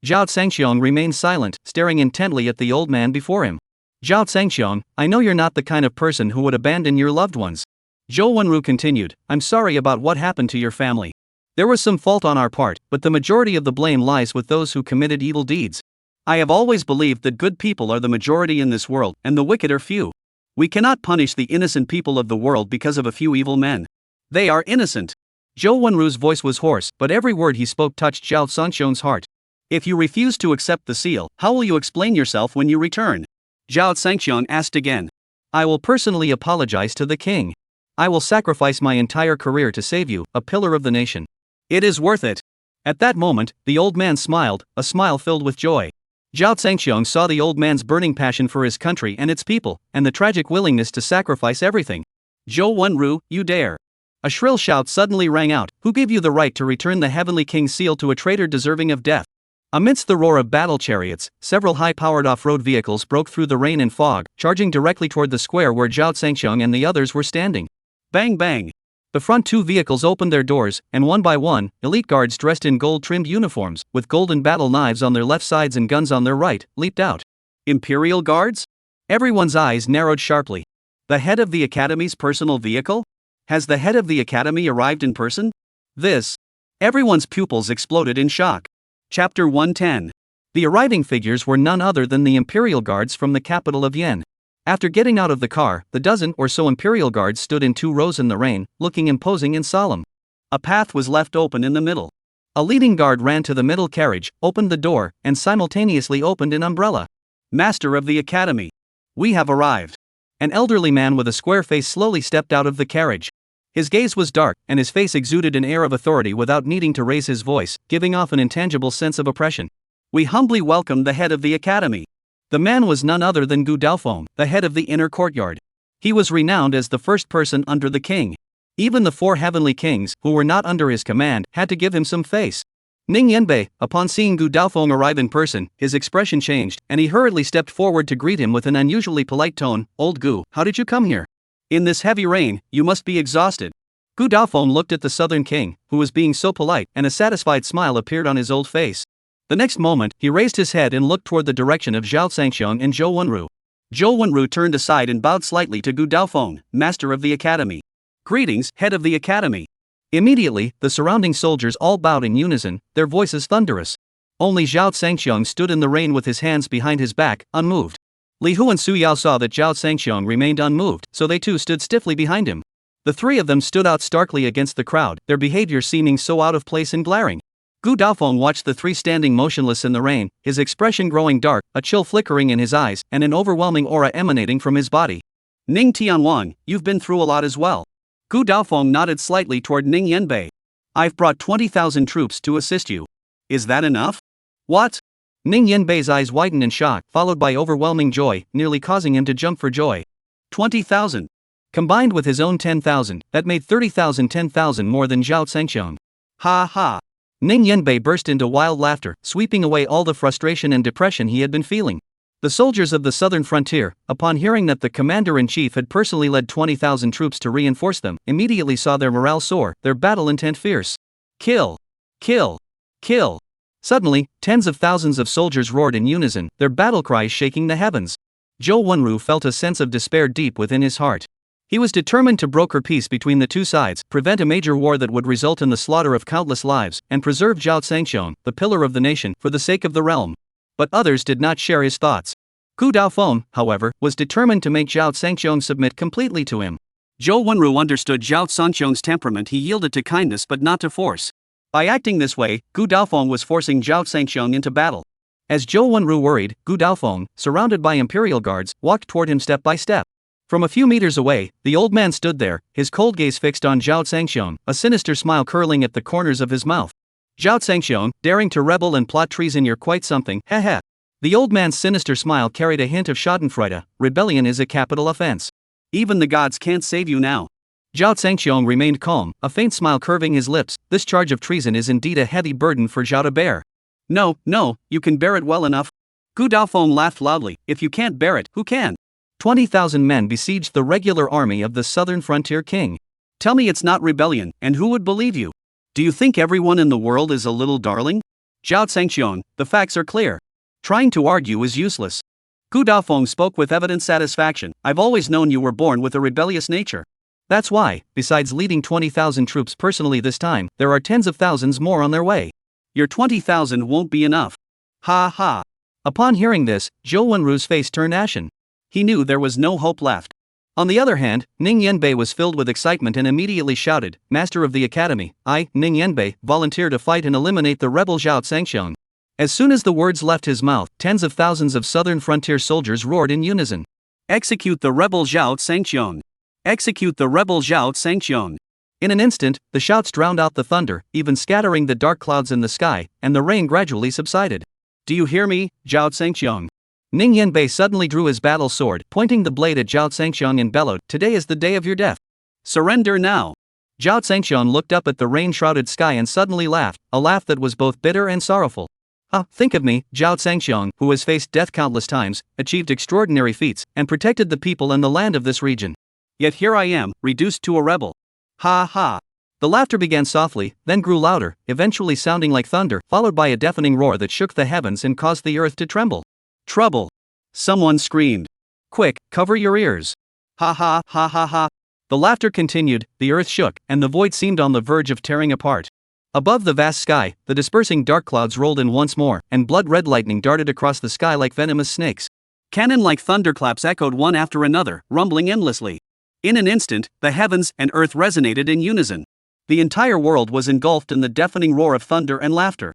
Zhao Zhangxiong remained silent, staring intently at the old man before him. Zhao Zhangxiong, I know you're not the kind of person who would abandon your loved ones. Zhou Wenru continued, I'm sorry about what happened to your family. There was some fault on our part, but the majority of the blame lies with those who committed evil deeds. I have always believed that good people are the majority in this world, and the wicked are few. We cannot punish the innocent people of the world because of a few evil men. They are innocent. Zhou Wenru's voice was hoarse, but every word he spoke touched Zhao Zhangxiong's heart. If you refuse to accept the seal, how will you explain yourself when you return? Zhao Zhangxiong asked again. I will personally apologize to the king. I will sacrifice my entire career to save you, a pillar of the nation. It is worth it. At that moment, the old man smiled, a smile filled with joy. Zhao Zhangxiong saw the old man's burning passion for his country and its people, and the tragic willingness to sacrifice everything. Zhou Wenru, you dare! A shrill shout suddenly rang out. Who gave you the right to return the Heavenly King's seal to a traitor deserving of death? Amidst the roar of battle chariots, several high-powered off-road vehicles broke through the rain and fog, charging directly toward the square where Zhao Zhangxiong and the others were standing. Bang bang! The front two vehicles opened their doors, and one by one, elite guards dressed in gold-trimmed uniforms, with golden battle knives on their left sides and guns on their right, leaped out. Imperial guards? Everyone's eyes narrowed sharply. The head of the Academy's personal vehicle? Has the head of the Academy arrived in person? Everyone's pupils exploded in shock. Chapter 110. The arriving figures were none other than the Imperial guards from the capital of Yen. After getting out of the car, the dozen or so Imperial guards stood in 2 rows in the rain, looking imposing and solemn. A path was left open in the middle. A leading guard ran to the middle carriage, opened the door, and simultaneously opened an umbrella. Master of the Academy. We have arrived. An elderly man with a square face slowly stepped out of the carriage. His gaze was dark, and his face exuded an air of authority without needing to raise his voice, giving off an intangible sense of oppression. We humbly welcome the head of the Academy. The man was none other than Gu Daofeng, the head of the inner courtyard. He was renowned as the first person under the king. Even the 4 heavenly kings, who were not under his command, had to give him some face. Ning Yanbei, upon seeing Gu Daofeng arrive in person, his expression changed, and he hurriedly stepped forward to greet him with an unusually polite tone. Old Gu, how did you come here? In this heavy rain, you must be exhausted. Gu Daofeng looked at the southern king, who was being so polite, and a satisfied smile appeared on his old face. The next moment, he raised his head and looked toward the direction of Zhao Zhangxiong and Zhou Wenru. Zhou Wenru turned aside and bowed slightly to Gu Daofeng, master of the Academy. Greetings, head of the Academy. Immediately, the surrounding soldiers all bowed in unison, their voices thunderous. Only Zhao Zhangxiong stood in the rain with his hands behind his back, unmoved. Li Hu and Su Yao saw that Zhao Zhangxiong remained unmoved, so they too stood stiffly behind him. The 3 of them stood out starkly against the crowd, their behavior seeming so out of place and glaring. Gu Daofeng watched the 3 standing motionless in the rain, his expression growing dark, a chill flickering in his eyes, and an overwhelming aura emanating from his body. Ning Tianwang, you've been through a lot as well. Gu Daofeng nodded slightly toward Ning Yanbei. I've brought 20,000 troops to assist you. Is that enough? What? Ning Yanbei's eyes widened in shock, followed by overwhelming joy, nearly causing him to jump for joy. 20,000. Combined with his own 10,000, that made 30,000 10,000 more than Zhao Zhangxiong. Ha ha. Ning Yanbei burst into wild laughter, sweeping away all the frustration and depression he had been feeling. The soldiers of the southern frontier, upon hearing that the commander-in-chief had personally led 20,000 troops to reinforce them, immediately saw their morale soar, their battle intent fierce. Kill! Kill! Kill! Suddenly, tens of thousands of soldiers roared in unison, their battle cries shaking the heavens. Zhou Wenru felt a sense of despair deep within his heart. He was determined to broker peace between the 2 sides, prevent a major war that would result in the slaughter of countless lives, and preserve Zhao Zhangxiong, the pillar of the nation, for the sake of the realm. But others did not share his thoughts. Gu Daofeng, however, was determined to make Zhao Zhangxiong submit completely to him. Zhou Wenru understood Zhao Zhangxiong's temperament. He yielded to kindness but not to force. By acting this way, Gu Daofeng was forcing Zhao Zhangxiong into battle. As Zhou Wenru worried, Gu Daofeng, surrounded by Imperial guards, walked toward him step by step. From a few meters away, the old man stood there, his cold gaze fixed on Zhao Zhangxiong, a sinister smile curling at the corners of his mouth. Zhao Zhangxiong, daring to rebel and plot treason, you're quite something, heh. The old man's sinister smile carried a hint of schadenfreude. Rebellion is a capital offense. Even the gods can't save you now. Zhao Zhangxiong remained calm, a faint smile curving his lips. This charge of treason is indeed a heavy burden for Zhao to bear. No, you can bear it well enough. Gu Daofeng laughed loudly. If you can't bear it, who can? 20,000 men besieged the regular army of the southern frontier king. Tell me it's not rebellion, and who would believe you? Do you think everyone in the world is a little darling? Zhao Zhangxiong, the facts are clear. Trying to argue is useless. Gu Daofeng spoke with evident satisfaction. I've always known you were born with a rebellious nature. That's why, besides leading 20,000 troops personally this time, there are tens of thousands more on their way. Your 20,000 won't be enough. Ha ha. Upon hearing this, Zhou Wenru's face turned ashen. He knew there was no hope left. On the other hand, Ning Yanbei was filled with excitement and immediately shouted, Master of the Academy, I, Ning Yanbei, volunteer to fight and eliminate the rebel Zhao Zhangxiong. As soon as the words left his mouth, tens of thousands of southern frontier soldiers roared in unison. Execute the rebel Zhao Zhangxiong! Execute the rebel Zhao Zhangxiong! In an instant, the shouts drowned out the thunder, even scattering the dark clouds in the sky, and the rain gradually subsided. Do you hear me, Zhao Zhengxiong? Ning Yanbei suddenly drew his battle sword, pointing the blade at Zhao Zhengxiong and bellowed, "Today is the day of your death. Surrender now." Zhao Zhengxiong looked up at the rain-shrouded sky and suddenly laughed, a laugh that was both bitter and sorrowful. Think of me, Zhao Zhengxiong, who has faced death countless times, achieved extraordinary feats, and protected the people and the land of this region. Yet here I am, reduced to a rebel. Ha ha. The laughter began softly, then grew louder, eventually sounding like thunder, followed by a deafening roar that shook the heavens and caused the earth to tremble. Trouble! Someone screamed. Quick, cover your ears. Ha ha ha ha ha. The laughter continued, the earth shook, and the void seemed on the verge of tearing apart. Above the vast sky, the dispersing dark clouds rolled in once more, and blood-red lightning darted across the sky like venomous snakes. Cannon-like thunderclaps echoed one after another, rumbling endlessly. In an instant, the heavens and earth resonated in unison. The entire world was engulfed in the deafening roar of thunder and laughter.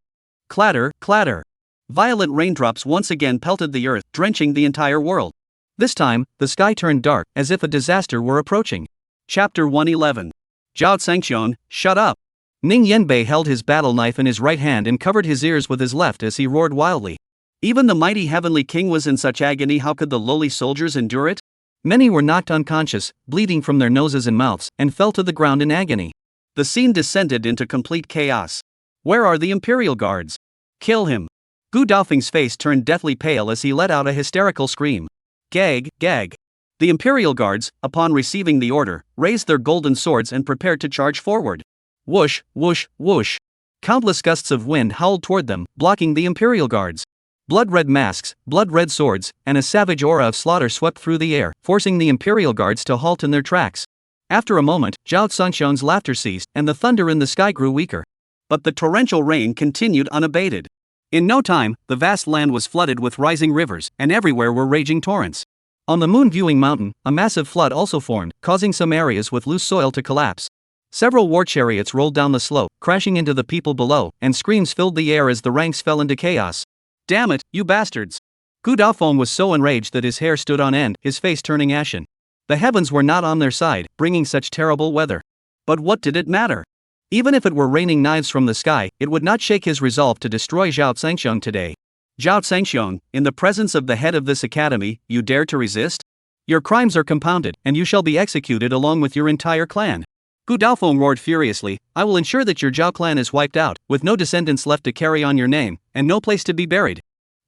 Clatter, clatter. Violent raindrops once again pelted the earth, drenching the entire world. This time, the sky turned dark, as if a disaster were approaching. Chapter 111. Zhao Zhengxiong, shut up! Ning Yanbei held his battle knife in his right hand and covered his ears with his left as he roared wildly. Even the mighty heavenly king was in such agony, how could the lowly soldiers endure it? Many were knocked unconscious, bleeding from their noses and mouths, and fell to the ground in agony. The scene descended into complete chaos. Where are the Imperial Guards? Kill him! Gu Daofeng's face turned deathly pale as he let out a hysterical scream. Gag, gag. The Imperial Guards, upon receiving the order, raised their golden swords and prepared to charge forward. Whoosh, whoosh, whoosh. Countless gusts of wind howled toward them, blocking the Imperial Guards. Blood-red masks, blood-red swords, and a savage aura of slaughter swept through the air, forcing the Imperial Guards to halt in their tracks. After a moment, Zhao Zhengxiong's laughter ceased, and the thunder in the sky grew weaker. But the torrential rain continued unabated. In no time, the vast land was flooded with rising rivers, and everywhere were raging torrents. On the moon-viewing mountain, a massive flood also formed, causing some areas with loose soil to collapse. Several war chariots rolled down the slope, crashing into the people below, and screams filled the air as the ranks fell into chaos. Damn it, you bastards! Gu Daofeng was so enraged that his hair stood on end, his face turning ashen. The heavens were not on their side, bringing such terrible weather. But what did it matter? Even if it were raining knives from the sky, it would not shake his resolve to destroy Zhao Zhengxiong today. Zhao Zhengxiong, in the presence of the head of this academy, you dare to resist? Your crimes are compounded, and you shall be executed along with your entire clan. Gu Daofeng roared furiously, I will ensure that your Zhao clan is wiped out, with no descendants left to carry on your name, and no place to be buried.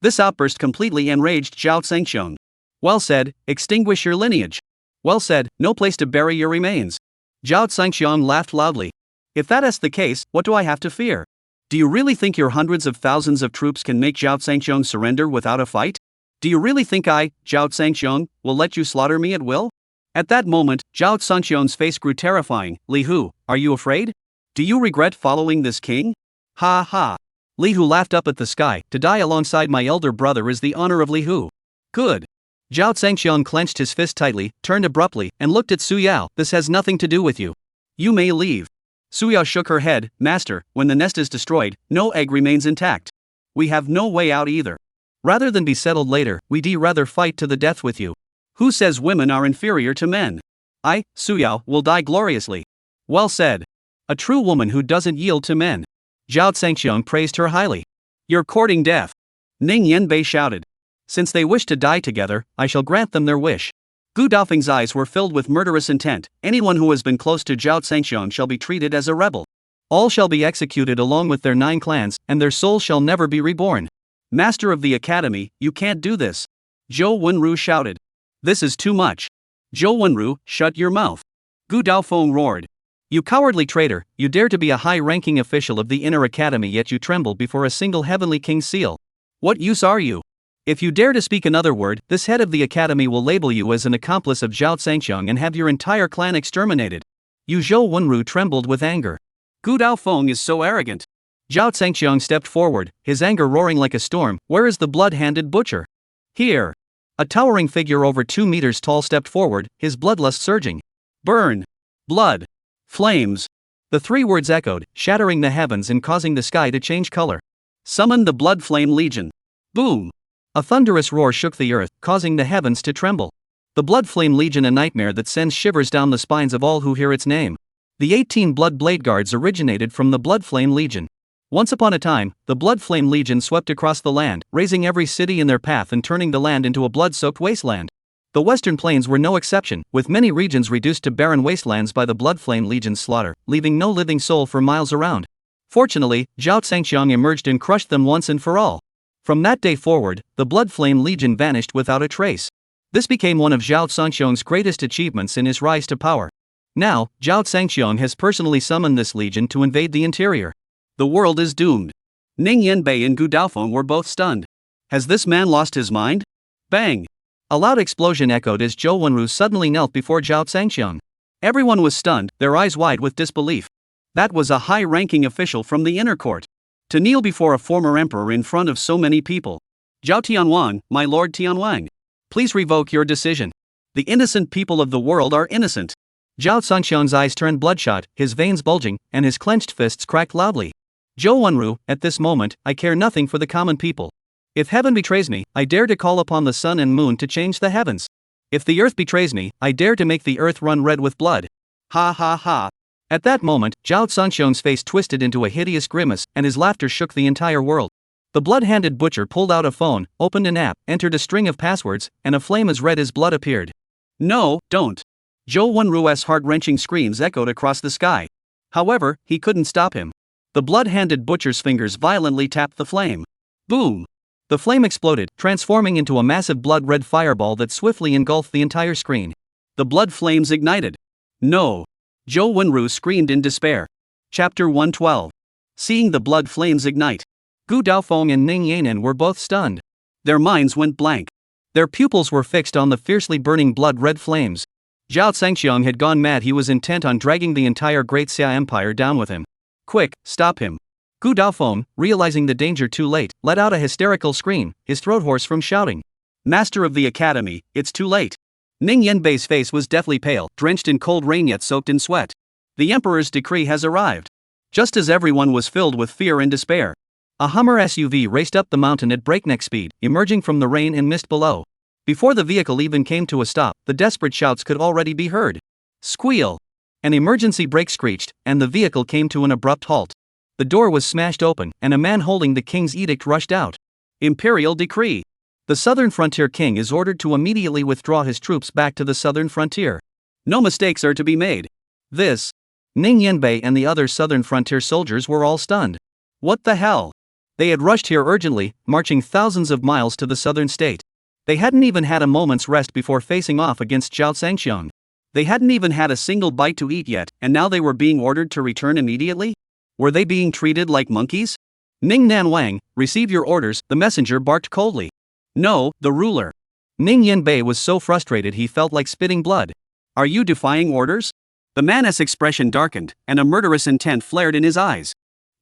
This outburst completely enraged Zhao Zhengxiong. Well said, extinguish your lineage. Well said, no place to bury your remains. Zhao Zhengxiong laughed loudly. If that is the case, what do I have to fear? Do you really think your hundreds of thousands of troops can make Zhao Zhengxiong surrender without a fight? Do you really think I, Zhao Zhengxiong, will let you slaughter me at will? At that moment, Zhao Zhengxiong's face grew terrifying. Li Hu, are you afraid? Do you regret following this king? Ha ha. Li Hu laughed up at the sky. To die alongside my elder brother is the honor of Li Hu. Good. Zhao Zhengxiong clenched his fist tightly, turned abruptly, and looked at Su Yao. This has nothing to do with you. You may leave. Su Yao shook her head. Master, when the nest is destroyed, no egg remains intact. We have no way out either. Rather than be settled later, we'd rather fight to the death with you. Who says women are inferior to men? I, Su Yao, will die gloriously. Well said. A true woman who doesn't yield to men. Zhao Zhengxiong praised her highly. You're courting death. Ning Yanbei shouted. Since they wish to die together, I shall grant them their wish. Gu Daofeng's eyes were filled with murderous intent. Anyone who has been close to Zhao Zhengxiong shall be treated as a rebel. All shall be executed along with their 9 clans, and their souls shall never be reborn. Master of the academy, you can't do this. Zhou Wenru shouted. This is too much. Zhou Wenru, shut your mouth. Gu Daofeng roared. You cowardly traitor, you dare to be a high-ranking official of the inner academy, yet you tremble before a single heavenly king's seal. What use are you? If you dare to speak another word, this head of the academy will label you as an accomplice of Zhao Zhengxiong and have your entire clan exterminated. You Zhou Wenru trembled with anger. Gu Daofeng is so arrogant. Zhao Zhengxiong stepped forward, his anger roaring like a storm. Where is the blood-handed butcher? Here. A towering figure over 2 meters tall stepped forward, his bloodlust surging. Burn. Blood. Flames. The 3 words echoed, shattering the heavens and causing the sky to change color. Summon the Blood Flame Legion. Boom. A thunderous roar shook the earth, causing the heavens to tremble. The Blood Flame Legion, a nightmare that sends shivers down the spines of all who hear its name. The 18 Blood Blade Guards originated from the Blood Flame Legion. Once upon a time, the Blood Flame Legion swept across the land, razing every city in their path and turning the land into a blood-soaked wasteland. The Western Plains were no exception, with many regions reduced to barren wastelands by the Blood Flame Legion's slaughter, leaving no living soul for miles around. Fortunately, Zhao Zhangxiang emerged and crushed them once and for all. From that day forward, the Blood Flame Legion vanished without a trace. This became one of Zhao Zhangxiang's greatest achievements in his rise to power. Now, Zhao Zhangxiang has personally summoned this legion to invade the interior. The world is doomed. Ning Yanbei and Gu Daofeng were both stunned. Has this man lost his mind? Bang! A loud explosion echoed as Zhou Wenru suddenly knelt before Zhao Zhangxiang. Everyone was stunned, their eyes wide with disbelief. That was a high-ranking official from the inner court. To kneel before a former emperor in front of so many people. Zhao Tianwang, my lord Tianwang. Please revoke your decision. The innocent people of the world are innocent. Zhao Zhangxiang's eyes turned bloodshot, his veins bulging, and his clenched fists cracked loudly. Zhou Wenru, at this moment, I care nothing for the common people. If heaven betrays me, I dare to call upon the sun and moon to change the heavens. If the earth betrays me, I dare to make the earth run red with blood. Ha ha ha. At that moment, Zhao Zhangxiang's face twisted into a hideous grimace, and his laughter shook the entire world. The blood-handed butcher pulled out a phone, opened an app, entered a string of passwords, and a flame as red as blood appeared. No, don't. Zhou Wenru's heart-wrenching screams echoed across the sky. However, he couldn't stop him. The blood-handed butcher's fingers violently tapped the flame. Boom! The flame exploded, transforming into a massive blood-red fireball that swiftly engulfed the entire screen. The blood flames ignited. No! Zhou Wenru screamed in despair. Chapter 112. Seeing the blood flames ignite. Gu Daofeng and Ning Yanbei were both stunned. Their minds went blank. Their pupils were fixed on the fiercely burning blood-red flames. Zhao Zhangxiang had gone mad. He was intent on dragging the entire Great Xia Empire down with him. Quick, stop him. Gu Daofeng, realizing the danger too late, let out a hysterical scream, his throat hoarse from shouting. Master of the academy, it's too late. Ning Yanbei's face was deathly pale, drenched in cold rain yet soaked in sweat. The emperor's decree has arrived. Just as everyone was filled with fear and despair, a Hummer SUV raced up the mountain at breakneck speed, emerging from the rain and mist below. Before the vehicle even came to a stop, the desperate shouts could already be heard. Squeal! An emergency brake screeched, and the vehicle came to an abrupt halt. The door was smashed open, and a man holding the king's edict rushed out. Imperial decree! The southern frontier king is ordered to immediately withdraw his troops back to the southern frontier. No mistakes are to be made. This. Ning Yanbei and the other southern frontier soldiers were all stunned. What the hell? They had rushed here urgently, marching thousands of miles to the southern state. They hadn't even had a moment's rest before facing off against Zhao Zhangxiang. They hadn't even had a single bite to eat yet, and now they were being ordered to return immediately? Were they being treated like monkeys? Ning Nanwang, receive your orders, the messenger barked coldly. No, the ruler. Ning Yanbei was so frustrated he felt like spitting blood. Are you defying orders? The man's expression darkened, and a murderous intent flared in his eyes.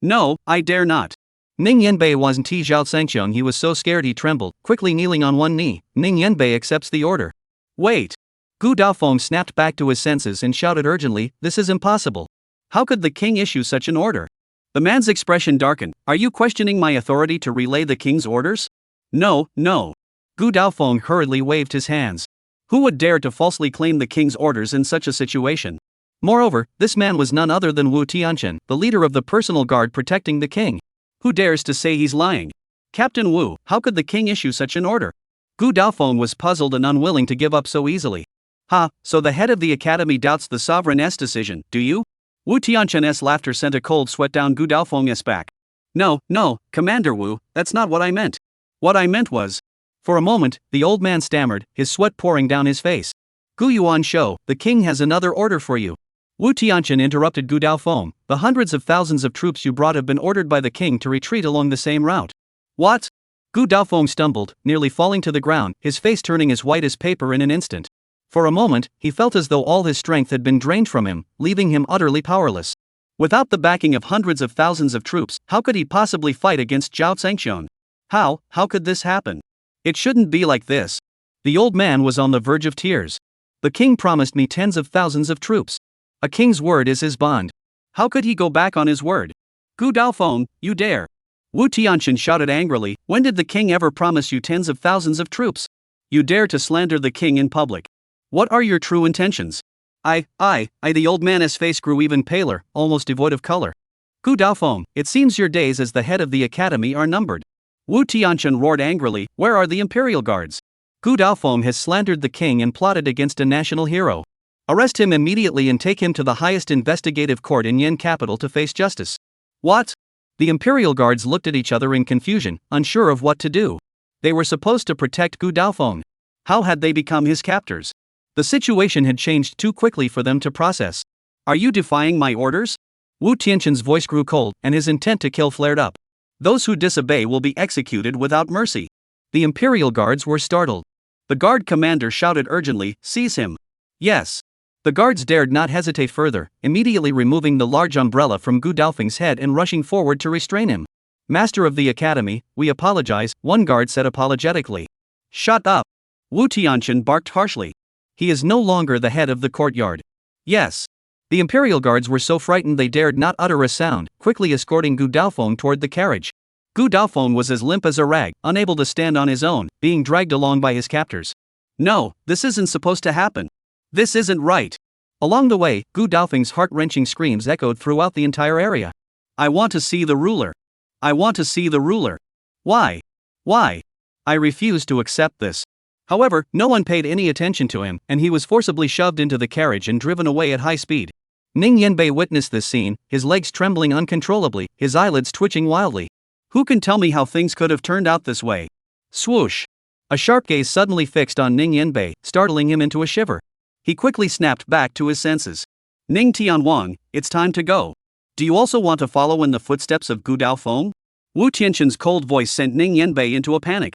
No, I dare not. Ning Yanbei wasn't Zhao Zhangxiang. He was so scared he trembled, quickly kneeling on one knee. Ning Yanbei accepts the order. Wait. Gu Daofeng snapped back to his senses and shouted urgently, this is impossible. How could the king issue such an order? The man's expression darkened. Are you questioning my authority to relay the king's orders? No, no. Gu Daofeng hurriedly waved his hands. Who would dare to falsely claim the king's orders in such a situation? Moreover, this man was none other than Wu Tianchen, the leader of the personal guard protecting the king. Who dares to say he's lying? Captain Wu, how could the king issue such an order? Gu Daofeng was puzzled and unwilling to give up so easily. Ha, so the head of the academy doubts the sovereign's decision, do you? Wu Tianchen's laughter sent a cold sweat down Gu Daofeng's back. No, no, Commander Wu, that's not what I meant. What I meant was. For a moment, the old man stammered, his sweat pouring down his face. Gu Yuan Shou, the king has another order for you. Wu Tianchen interrupted Gu Daofeng. The hundreds of thousands of troops you brought have been ordered by the king to retreat along the same route. What? Gu Daofeng stumbled, nearly falling to the ground, his face turning as white as paper in an instant. For a moment, he felt as though all his strength had been drained from him, leaving him utterly powerless. Without the backing of hundreds of thousands of troops, how could he possibly fight against Zhao Zhangxiang? How could this happen? It shouldn't be like this. The old man was on the verge of tears. The king promised me tens of thousands of troops. A king's word is his bond. How could he go back on his word? Gu Daofeng, you dare. Wu Tianchen shouted angrily, when did the king ever promise you tens of thousands of troops? You dare to slander the king in public. What are your true intentions? The old man's face grew even paler, almost devoid of color. Gu Daofeng, it seems your days as the head of the academy are numbered. Wu Tianchen roared angrily, where are the imperial guards? Gu Daofeng has slandered the king and plotted against a national hero. Arrest him immediately and take him to the highest investigative court in Yin capital to face justice. What? The imperial guards looked at each other in confusion, unsure of what to do. They were supposed to protect Gu Daofeng. How had they become his captors? The situation had changed too quickly for them to process. Are you defying my orders? Wu Tianchen's voice grew cold, and his intent to kill flared up. Those who disobey will be executed without mercy. The imperial guards were startled. The guard commander shouted urgently, seize him. Yes. The guards dared not hesitate further, immediately removing the large umbrella from Gu Daofeng's head and rushing forward to restrain him. Master of the academy, we apologize, one guard said apologetically. Shut up. Wu Tianchen barked harshly. He is no longer the head of the courtyard. Yes. The imperial guards were so frightened they dared not utter a sound, quickly escorting Gu Daofeng toward the carriage. Gu Daofeng was as limp as a rag, unable to stand on his own, being dragged along by his captors. No, this isn't supposed to happen. This isn't right. Along the way, Gu Daofeng's heart-wrenching screams echoed throughout the entire area. I want to see the ruler. I want to see the ruler. Why? Why? I refuse to accept this. However, no one paid any attention to him, and he was forcibly shoved into the carriage and driven away at high speed. Ning Yanbei witnessed this scene, his legs trembling uncontrollably, his eyelids twitching wildly. Who can tell me how things could have turned out this way? Swoosh! A sharp gaze suddenly fixed on Ning Yanbei, startling him into a shiver. He quickly snapped back to his senses. Ning Tianwang, it's time to go. Do you also want to follow in the footsteps of Gu Daofeng? Wu Tianchen's cold voice sent Ning Yanbei into a panic.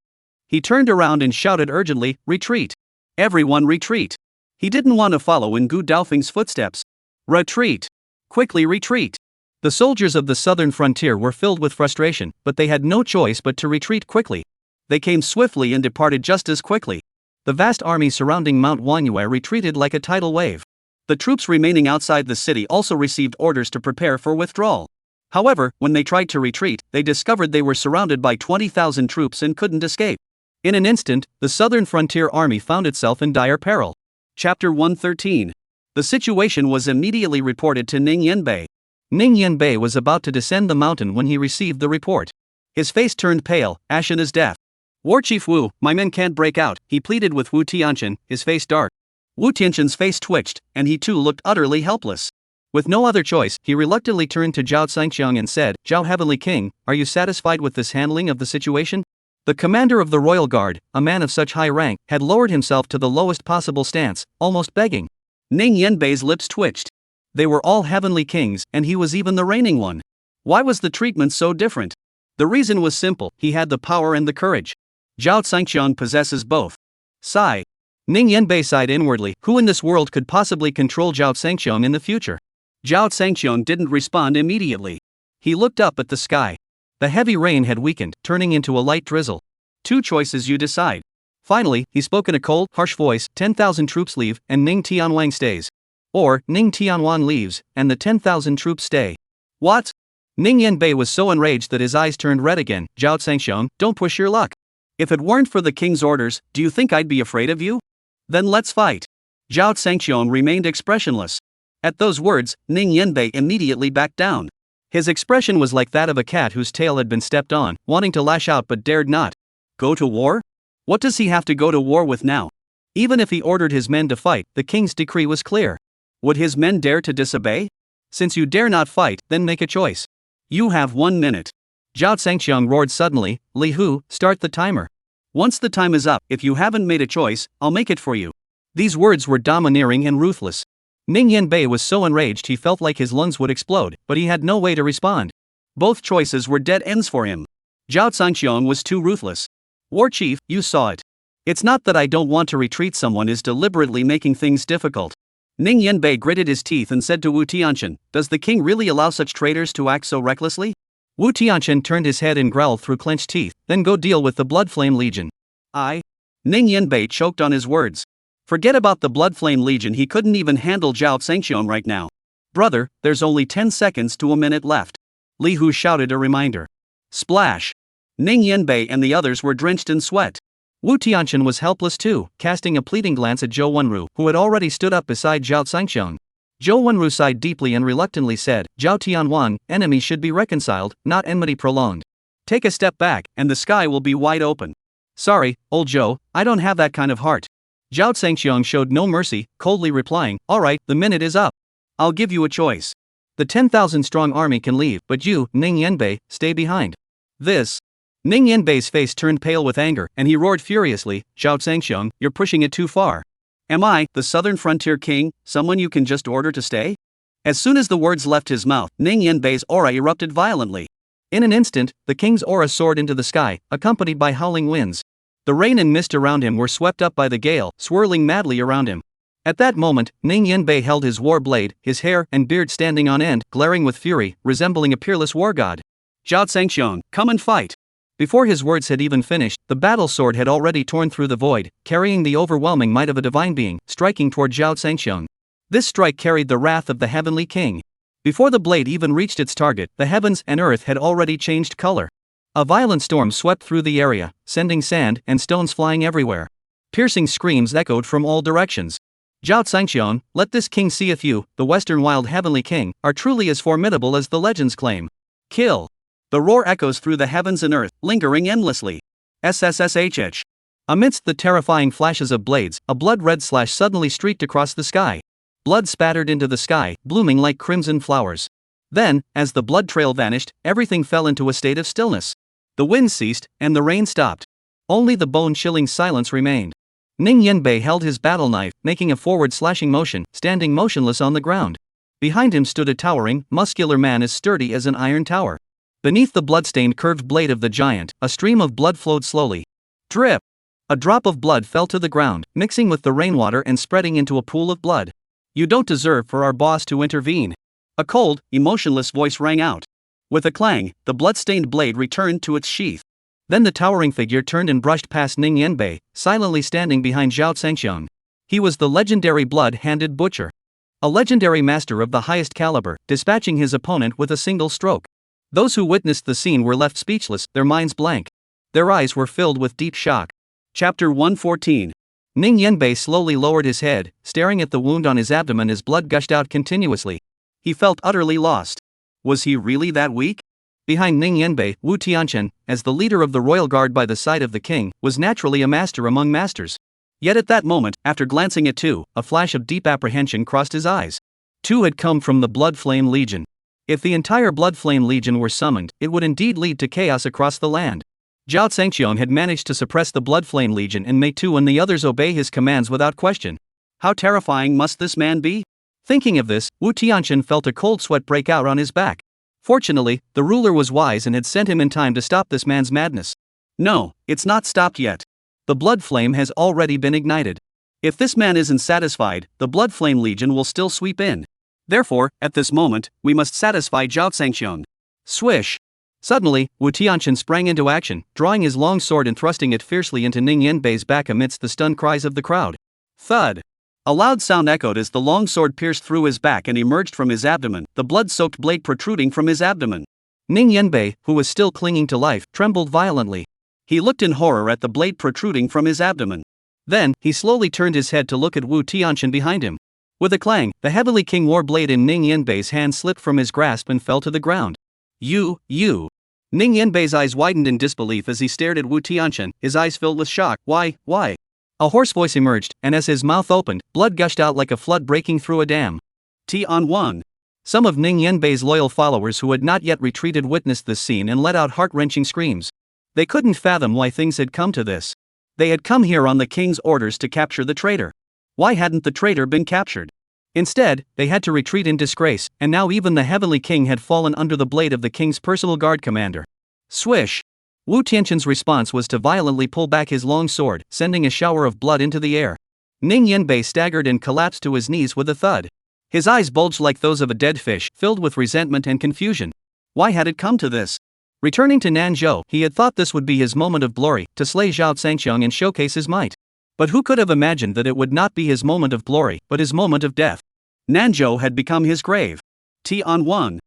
He turned around and shouted urgently, retreat. Everyone retreat. He didn't want to follow in Gu Daofeng's footsteps. Retreat. Quickly retreat. The soldiers of the southern frontier were filled with frustration, but they had no choice but to retreat quickly. They came swiftly and departed just as quickly. The vast army surrounding Mount Wanhua retreated like a tidal wave. The troops remaining outside the city also received orders to prepare for withdrawal. However, when they tried to retreat, they discovered they were surrounded by 20,000 troops and couldn't escape. In an instant, the southern frontier army found itself in dire peril. Chapter 113. The situation was immediately reported to Ning Yanbei. Ning Yanbei was about to descend the mountain when he received the report. His face turned pale, ashen as death. War Chief Wu, my men can't break out, he pleaded with Wu Tianchen, his face dark. Wu Tianchen's face twitched, and he too looked utterly helpless. With no other choice, he reluctantly turned to Zhao Zhangqiang and said, Zhao Heavenly King, are you satisfied with this handling of the situation? The commander of the royal guard, a man of such high rank, had lowered himself to the lowest possible stance, almost begging. Ning Yanbei's lips twitched. They were all heavenly kings, and he was even the reigning one. Why was the treatment so different? The reason was simple, he had the power and the courage. Zhao Zhangqiang possesses both. Sigh. Ning Yanbei sighed inwardly, who in this world could possibly control Zhao Zhangqiang in the future? Zhao Zhangqiang didn't respond immediately. He looked up at the sky. The heavy rain had weakened, turning into a light drizzle. Two choices you decide. Finally, he spoke in a cold, harsh voice, 10,000 troops leave, and Ning Tianwang stays. Or, Ning Tianwan leaves, and the 10,000 troops stay. What? Ning Yanbei was so enraged that his eyes turned red again. Zhao Zhangqiang, don't push your luck. If it weren't for the king's orders, do you think I'd be afraid of you? Then let's fight. Zhao Zhangqiang remained expressionless. At those words, Ning Yanbei immediately backed down. His expression was like that of a cat whose tail had been stepped on, wanting to lash out but dared not. Go to war? What does he have to go to war with now? Even if he ordered his men to fight, the king's decree was clear. Would his men dare to disobey? Since you dare not fight, then make a choice. You have 1 minute. Zhao Zhangqiang roared suddenly, Li Hu, start the timer. Once the time is up, if you haven't made a choice, I'll make it for you. These words were domineering and ruthless. Ning Yanbei was so enraged he felt like his lungs would explode, but he had no way to respond. Both choices were dead ends for him. Zhao Zhangqiang was too ruthless. War Chief, you saw it. It's not that I don't want to retreat, someone is deliberately making things difficult. Ning Yanbei gritted his teeth and said to Wu Tianchen, does the king really allow such traitors to act so recklessly? Wu Tianchen turned his head and growled through clenched teeth, then go deal with the Bloodflame Legion. Ning Yanbei choked on his words. Forget about the Bloodflame Legion, he couldn't even handle Zhao Zhangqiang right now. Brother, there's only 10 seconds to a minute left. Li Hu shouted a reminder. Splash! Ning Yanbei and the others were drenched in sweat. Wu Tianchen was helpless too, casting a pleading glance at Zhou Wenru, who had already stood up beside Zhao Zhangqiang. Zhou Wenru sighed deeply and reluctantly said, Zhao Tianwan, enemies should be reconciled, not enmity prolonged. Take a step back, and the sky will be wide open. Sorry, old Zhou, I don't have that kind of heart. Zhao Zhangxiong showed no mercy, coldly replying, alright, the minute is up. I'll give you a choice. The 10,000-strong army can leave, but you, Ning Yanbei, stay behind. This. Ning Yanbei's face turned pale with anger, and he roared furiously, Zhao Zhangxiong, you're pushing it too far. Am I, the southern frontier king, someone you can just order to stay? As soon as the words left his mouth, Ning Yanbei's aura erupted violently. In an instant, the king's aura soared into the sky, accompanied by howling winds. The rain and mist around him were swept up by the gale, swirling madly around him. At that moment, Ning Yanbei held his war blade, his hair and beard standing on end, glaring with fury, resembling a peerless war god. Zhao Zhangxiong, come and fight. Before his words had even finished, the battle sword had already torn through the void, carrying the overwhelming might of a divine being, striking toward Zhao Zhangxiong. This strike carried the wrath of the heavenly king. Before the blade even reached its target, the heavens and earth had already changed color. A violent storm swept through the area, sending sand and stones flying everywhere. Piercing screams echoed from all directions. Zhao Zhangxiong, let this king see if you, the western wild heavenly king, are truly as formidable as the legends claim. Kill. The roar echoes through the heavens and earth, lingering endlessly. SSSHH. Amidst the terrifying flashes of blades, a blood-red slash suddenly streaked across the sky. Blood spattered into the sky, blooming like crimson flowers. Then, as the blood trail vanished, everything fell into a state of stillness. The wind ceased, and the rain stopped. Only the bone-chilling silence remained. Ning Yanbei held his battle knife, making a forward slashing motion, standing motionless on the ground. Behind him stood a towering, muscular man as sturdy as an iron tower. Beneath the blood-stained curved blade of the giant, a stream of blood flowed slowly. Drip! A drop of blood fell to the ground, mixing with the rainwater and spreading into a pool of blood. You don't deserve for our boss to intervene. A cold, emotionless voice rang out. With a clang, the blood-stained blade returned to its sheath. Then the towering figure turned and brushed past Ning Yanbei, silently standing behind Zhao Zhangxiong. He was the legendary blood-handed butcher. A legendary master of the highest caliber, dispatching his opponent with a single stroke. Those who witnessed the scene were left speechless, their minds blank. Their eyes were filled with deep shock. Chapter 114. Ning Yanbei slowly lowered his head, staring at the wound on his abdomen as blood gushed out continuously. He felt utterly lost. Was he really that weak? Behind Ning Yanbei, Wu Tianchen, as the leader of the royal guard by the side of the king, was naturally a master among masters. Yet at that moment, after glancing at Tu, a flash of deep apprehension crossed his eyes. Tu had come from the Blood Flame Legion. If the entire Blood Flame Legion were summoned, it would indeed lead to chaos across the land. Zhao Zhangxiong had managed to suppress the Blood Flame Legion and made Tu and the others obey his commands without question. How terrifying must this man be? Thinking of this, Wu Tianchen felt a cold sweat break out on his back. Fortunately, the ruler was wise and had sent him in time to stop this man's madness. No, it's not stopped yet. The blood flame has already been ignited. If this man isn't satisfied, the Blood Flame Legion will still sweep in. Therefore, at this moment, we must satisfy Zhao Zhangxiong. Swish! Suddenly, Wu Tianchen sprang into action, drawing his long sword and thrusting it fiercely into Ning Yanbei's back amidst the stunned cries of the crowd. Thud! A loud sound echoed as the long sword pierced through his back and emerged from his abdomen, the blood-soaked blade protruding from his abdomen. Ning Yanbei, who was still clinging to life, trembled violently. He looked in horror at the blade protruding from his abdomen. Then, he slowly turned his head to look at Wu Tianchen behind him. With a clang, the heavenly king war blade in Ning Yanbei's hand slipped from his grasp and fell to the ground. You. Ning Yanbei's eyes widened in disbelief as he stared at Wu Tianchen, his eyes filled with shock. Why? A hoarse voice emerged, and as his mouth opened, blood gushed out like a flood breaking through a dam. Tianwan. Some of Ning Yanbei's loyal followers who had not yet retreated witnessed this scene and let out heart-wrenching screams. They couldn't fathom why things had come to this. They had come here on the king's orders to capture the traitor. Why hadn't the traitor been captured? Instead, they had to retreat in disgrace, and now even the heavenly king had fallen under the blade of the king's personal guard commander. Swish! Wu Tianchen's response was to violently pull back his long sword, sending a shower of blood into the air. Ning Yanbei staggered and collapsed to his knees with a thud. His eyes bulged like those of a dead fish, filled with resentment and confusion. Why had it come to this? Returning to Nanzhou, he had thought this would be his moment of glory, to slay Zhao Zhangxiong and showcase his might. But who could have imagined that it would not be his moment of glory, but his moment of death? Nanzhou had become his grave. Tianwan.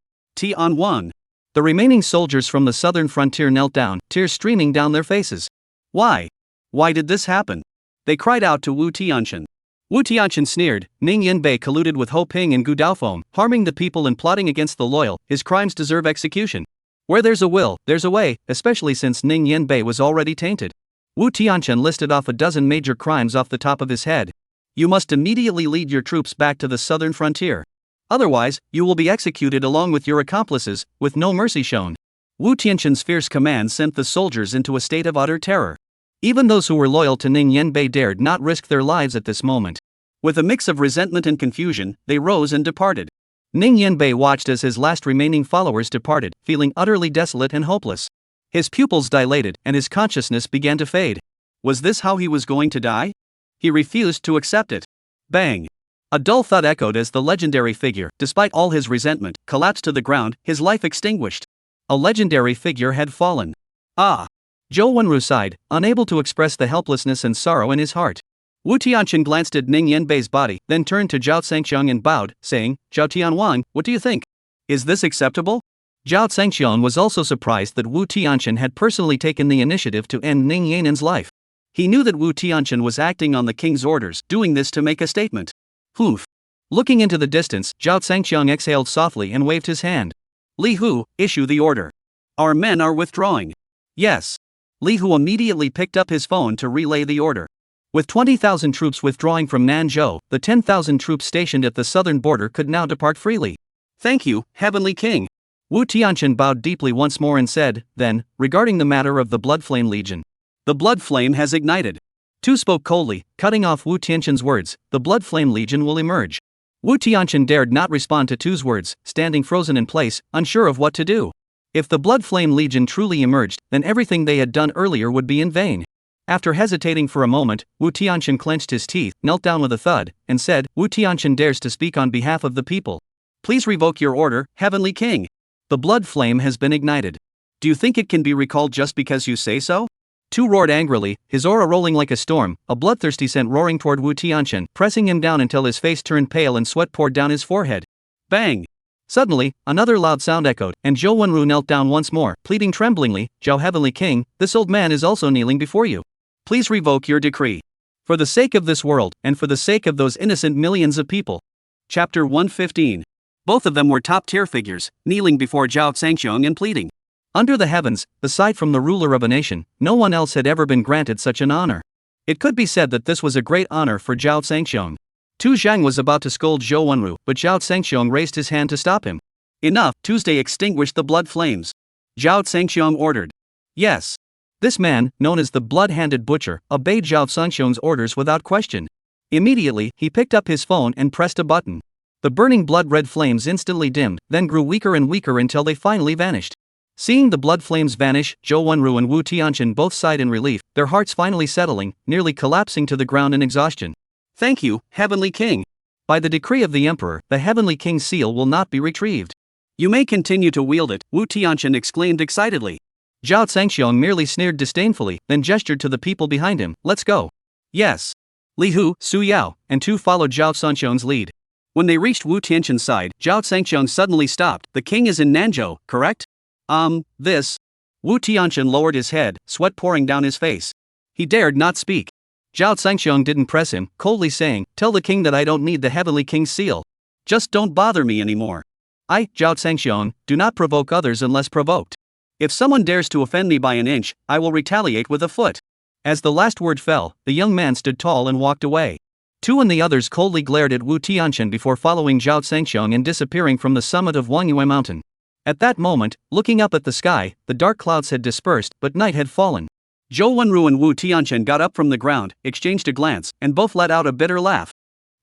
The remaining soldiers from the southern frontier knelt down, tears streaming down their faces. Why? Why did this happen? They cried out to Wu Tianchen. Wu Tianqian sneered, Ning Yanbei colluded with Ho Ping and Gu Daofeng, harming the people and plotting against the loyal, his crimes deserve execution. Where there's a will, there's a way, especially since Ning Yanbei was already tainted. Wu Tianqian listed off a dozen major crimes off the top of his head. You must immediately lead your troops back to the southern frontier. Otherwise, you will be executed along with your accomplices, with no mercy shown. Wu Tianqian's fierce command sent the soldiers into a state of utter terror. Even those who were loyal to Ning Yanbei dared not risk their lives at this moment. With a mix of resentment and confusion, they rose and departed. Ning Yanbei watched as his last remaining followers departed, feeling utterly desolate and hopeless. His pupils dilated, and his consciousness began to fade. Was this how he was going to die? He refused to accept it. Bang! A dull thud echoed as the legendary figure, despite all his resentment, collapsed to the ground, his life extinguished. A legendary figure had fallen. Ah! Zhou Wenru sighed, unable to express the helplessness and sorrow in his heart. Wu Tianqian glanced at Ning Yanbei's body, then turned to Zhao Zhangxiang and bowed, saying, Zhao Tianwang, what do you think? Is this acceptable? Zhao Zhangxiang was also surprised that Wu Tianqian had personally taken the initiative to end Ning Yanan's life. He knew that Wu Tianqian was acting on the king's orders, doing this to make a statement. Hoof. Looking into the distance, Zhao Zhangxiang exhaled softly and waved his hand. Li Hu, issue the order. Our men are withdrawing. Yes. Li Hu immediately picked up his phone to relay the order. With 20,000 troops withdrawing from Nanzhou, the 10,000 troops stationed at the southern border could now depart freely. Thank you, Heavenly King. Wu Tianqian bowed deeply once more and said, then, regarding the matter of the Blood Flame Legion. The Blood Flame has ignited. Tu spoke coldly, cutting off Wu Tianqian's words, the Blood Flame Legion will emerge. Wu Tianqian dared not respond to Tu's words, standing frozen in place, unsure of what to do. If the Blood Flame Legion truly emerged, then everything they had done earlier would be in vain. After hesitating for a moment, Wu Tianqian clenched his teeth, knelt down with a thud, and said, Wu Tianqian dares to speak on behalf of the people. Please revoke your order, Heavenly King. The blood flame has been ignited. Do you think it can be recalled just because you say so? Tu roared angrily, his aura rolling like a storm, a bloodthirsty scent roaring toward Wu Tianqian, pressing him down until his face turned pale and sweat poured down his forehead. Bang! Suddenly, another loud sound echoed, and Zhou Wenru knelt down once more, pleading tremblingly, Zhao Heavenly King, this old man is also kneeling before you. Please revoke your decree. For the sake of this world, and for the sake of those innocent millions of people. Chapter 115. Both of them were top-tier figures, kneeling before Zhao Zhangxiang and pleading. Under the heavens, aside from the ruler of a nation, no one else had ever been granted such an honor. It could be said that this was a great honor for Zhao Zhangxiang. Tu Zhang was about to scold Zhou Wenru, but Zhao Zhangxiang raised his hand to stop him. Enough, Tuesday extinguished the blood flames. Zhao Zhangxiang ordered. Yes. This man, known as the blood-handed butcher, obeyed Zhao Zhangxiang's orders without question. Immediately, he picked up his phone and pressed a button. The burning blood-red flames instantly dimmed, then grew weaker and weaker until they finally vanished. Seeing the blood flames vanish, Zhou Wenru and Wu Tianqian both sighed in relief, their hearts finally settling, nearly collapsing to the ground in exhaustion. Thank you, Heavenly King. By the decree of the Emperor, the Heavenly King's seal will not be retrieved. You may continue to wield it, Wu Tianqian exclaimed excitedly. Zhao Zhangxiang merely sneered disdainfully, then gestured to the people behind him, let's go. Yes. Li Hu, Su Yao, and Tu followed Zhao Zhangxiang's lead. When they reached Wu Tianqian's side, Zhao Zhangxiang suddenly stopped. The king is in Nanzhou, correct? This. Wu Tianqian lowered his head, sweat pouring down his face. He dared not speak. Zhao Zhangxiang didn't press him, coldly saying, tell the king that I don't need the Heavenly King's seal. Just don't bother me anymore. I, Zhao Zhangxiang, do not provoke others unless provoked. If someone dares to offend me by an inch, I will retaliate with a foot. As the last word fell, the young man stood tall and walked away. Tu and the others coldly glared at Wu Tianqian before following Zhao Zhangxiang and disappearing from the summit of Wangyue Mountain. At that moment, looking up at the sky, the dark clouds had dispersed, but night had fallen. Zhou Wenru and Wu Tianqian got up from the ground, exchanged a glance, and both let out a bitter laugh.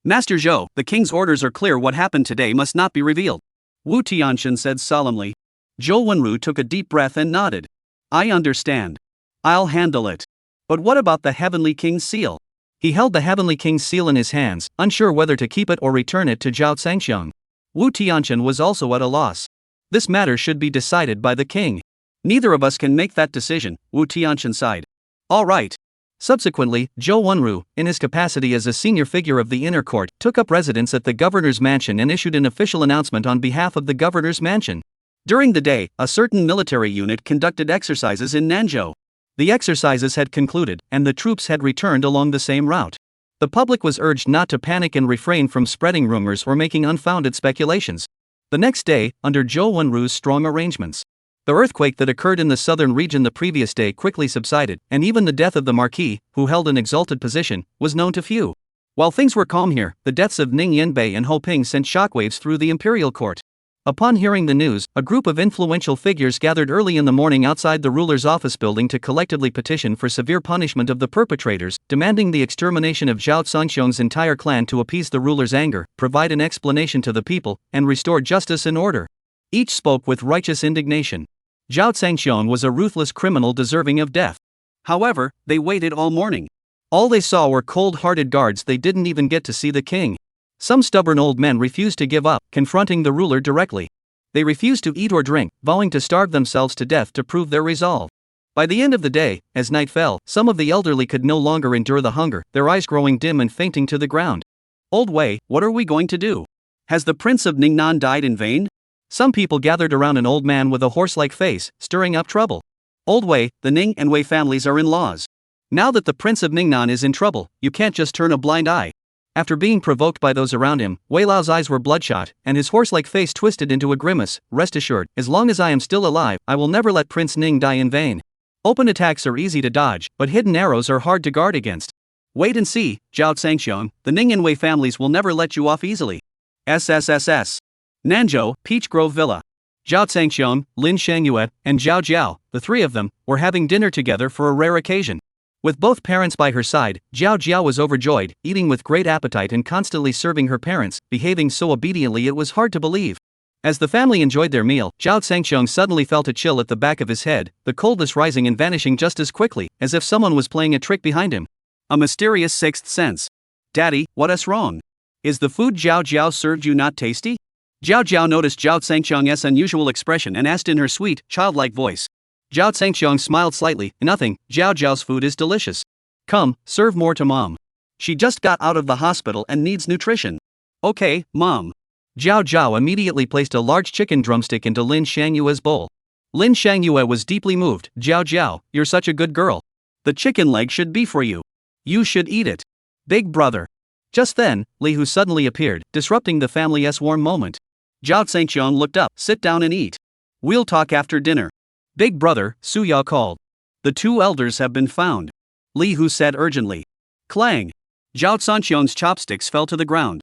Master Zhou, the king's orders are clear. What happened today must not be revealed. Wu Tianqian said solemnly. Zhou Wenru took a deep breath and nodded. I understand. I'll handle it. But what about the Heavenly King's seal? He held the Heavenly King's seal in his hands, unsure whether to keep it or return it to Zhao Zhangxiang. Wu Tianqian was also at a loss. This matter should be decided by the king. Neither of us can make that decision, Wu Tianqian sighed. All right. Subsequently, Zhou Wenru, in his capacity as a senior figure of the inner court, took up residence at the governor's mansion and issued an official announcement on behalf of the governor's mansion. During the day, a certain military unit conducted exercises in Nanzhou. The exercises had concluded, and the troops had returned along the same route. The public was urged not to panic and refrain from spreading rumors or making unfounded speculations. The next day, under Zhou Wenru's strong arrangements, the earthquake that occurred in the southern region the previous day quickly subsided, and even the death of the Marquis, who held an exalted position, was known to few. While things were calm here, the deaths of Ning Yanbei and Ho Ping sent shockwaves through the imperial court. Upon hearing the news, a group of influential figures gathered early in the morning outside the ruler's office building to collectively petition for severe punishment of the perpetrators, demanding the extermination of Zhao Zongxiong's entire clan to appease the ruler's anger, provide an explanation to the people, and restore justice and order. Each spoke with righteous indignation. Zhao Zongxiong was a ruthless criminal deserving of death. However, they waited all morning. All they saw were cold-hearted guards. They didn't even get to see the king. Some stubborn old men refused to give up, confronting the ruler directly. They refused to eat or drink, vowing to starve themselves to death to prove their resolve. By the end of the day, as night fell, some of the elderly could no longer endure the hunger, their eyes growing dim and fainting to the ground. "Old Wei, what are we going to do? Has the Prince of Ningnan died in vain?" Some people gathered around an old man with a horse-like face, stirring up trouble. "Old Wei, the Ning and Wei families are in laws. Now that the Prince of Ningnan is in trouble, you can't just turn a blind eye." After being provoked by those around him, Wei Lao's eyes were bloodshot, and his horse-like face twisted into a grimace. "Rest assured, as long as I am still alive, I will never let Prince Ning die in vain. Open attacks are easy to dodge, but hidden arrows are hard to guard against. Wait and see, Zhao Zongxiong, the Ning and Wei families will never let you off easily." SSSS. Nanzhou, Peach Grove Villa. Zhao Zongxiong, Lin Shangyue, and Zhao Jiao, the three of them, were having dinner together for a rare occasion. With both parents by her side, Zhao Jiao was overjoyed, eating with great appetite and constantly serving her parents, behaving so obediently it was hard to believe. As the family enjoyed their meal, Zhao Zongxiong suddenly felt a chill at the back of his head, the coldness rising and vanishing just as quickly, as if someone was playing a trick behind him. A mysterious sixth sense. "Daddy, what's wrong? Is the food Zhao Jiao served you not tasty?" Zhao Jiao noticed Zhao Zongxiong's unusual expression and asked in her sweet, childlike voice. Zhao Zongxiong smiled slightly. "Nothing, Zhao Jiao's food is delicious. Come, serve more to Mom. She just got out of the hospital and needs nutrition." "Okay, Mom." Zhao Jiao immediately placed a large chicken drumstick into Lin Shangyue's bowl. Lin Shangyue was deeply moved. "Zhao Jiao, you're such a good girl. The chicken leg should be for you. You should eat it. Big brother." Just then, Li Hu suddenly appeared, disrupting the family's warm moment. Zhao Zongxiong looked up. "Sit down and eat. We'll talk after dinner." "Big brother," Su Yao called. "The two elders have been found," Li Hu said urgently. Clang! Zhao Zongxiong's chopsticks fell to the ground.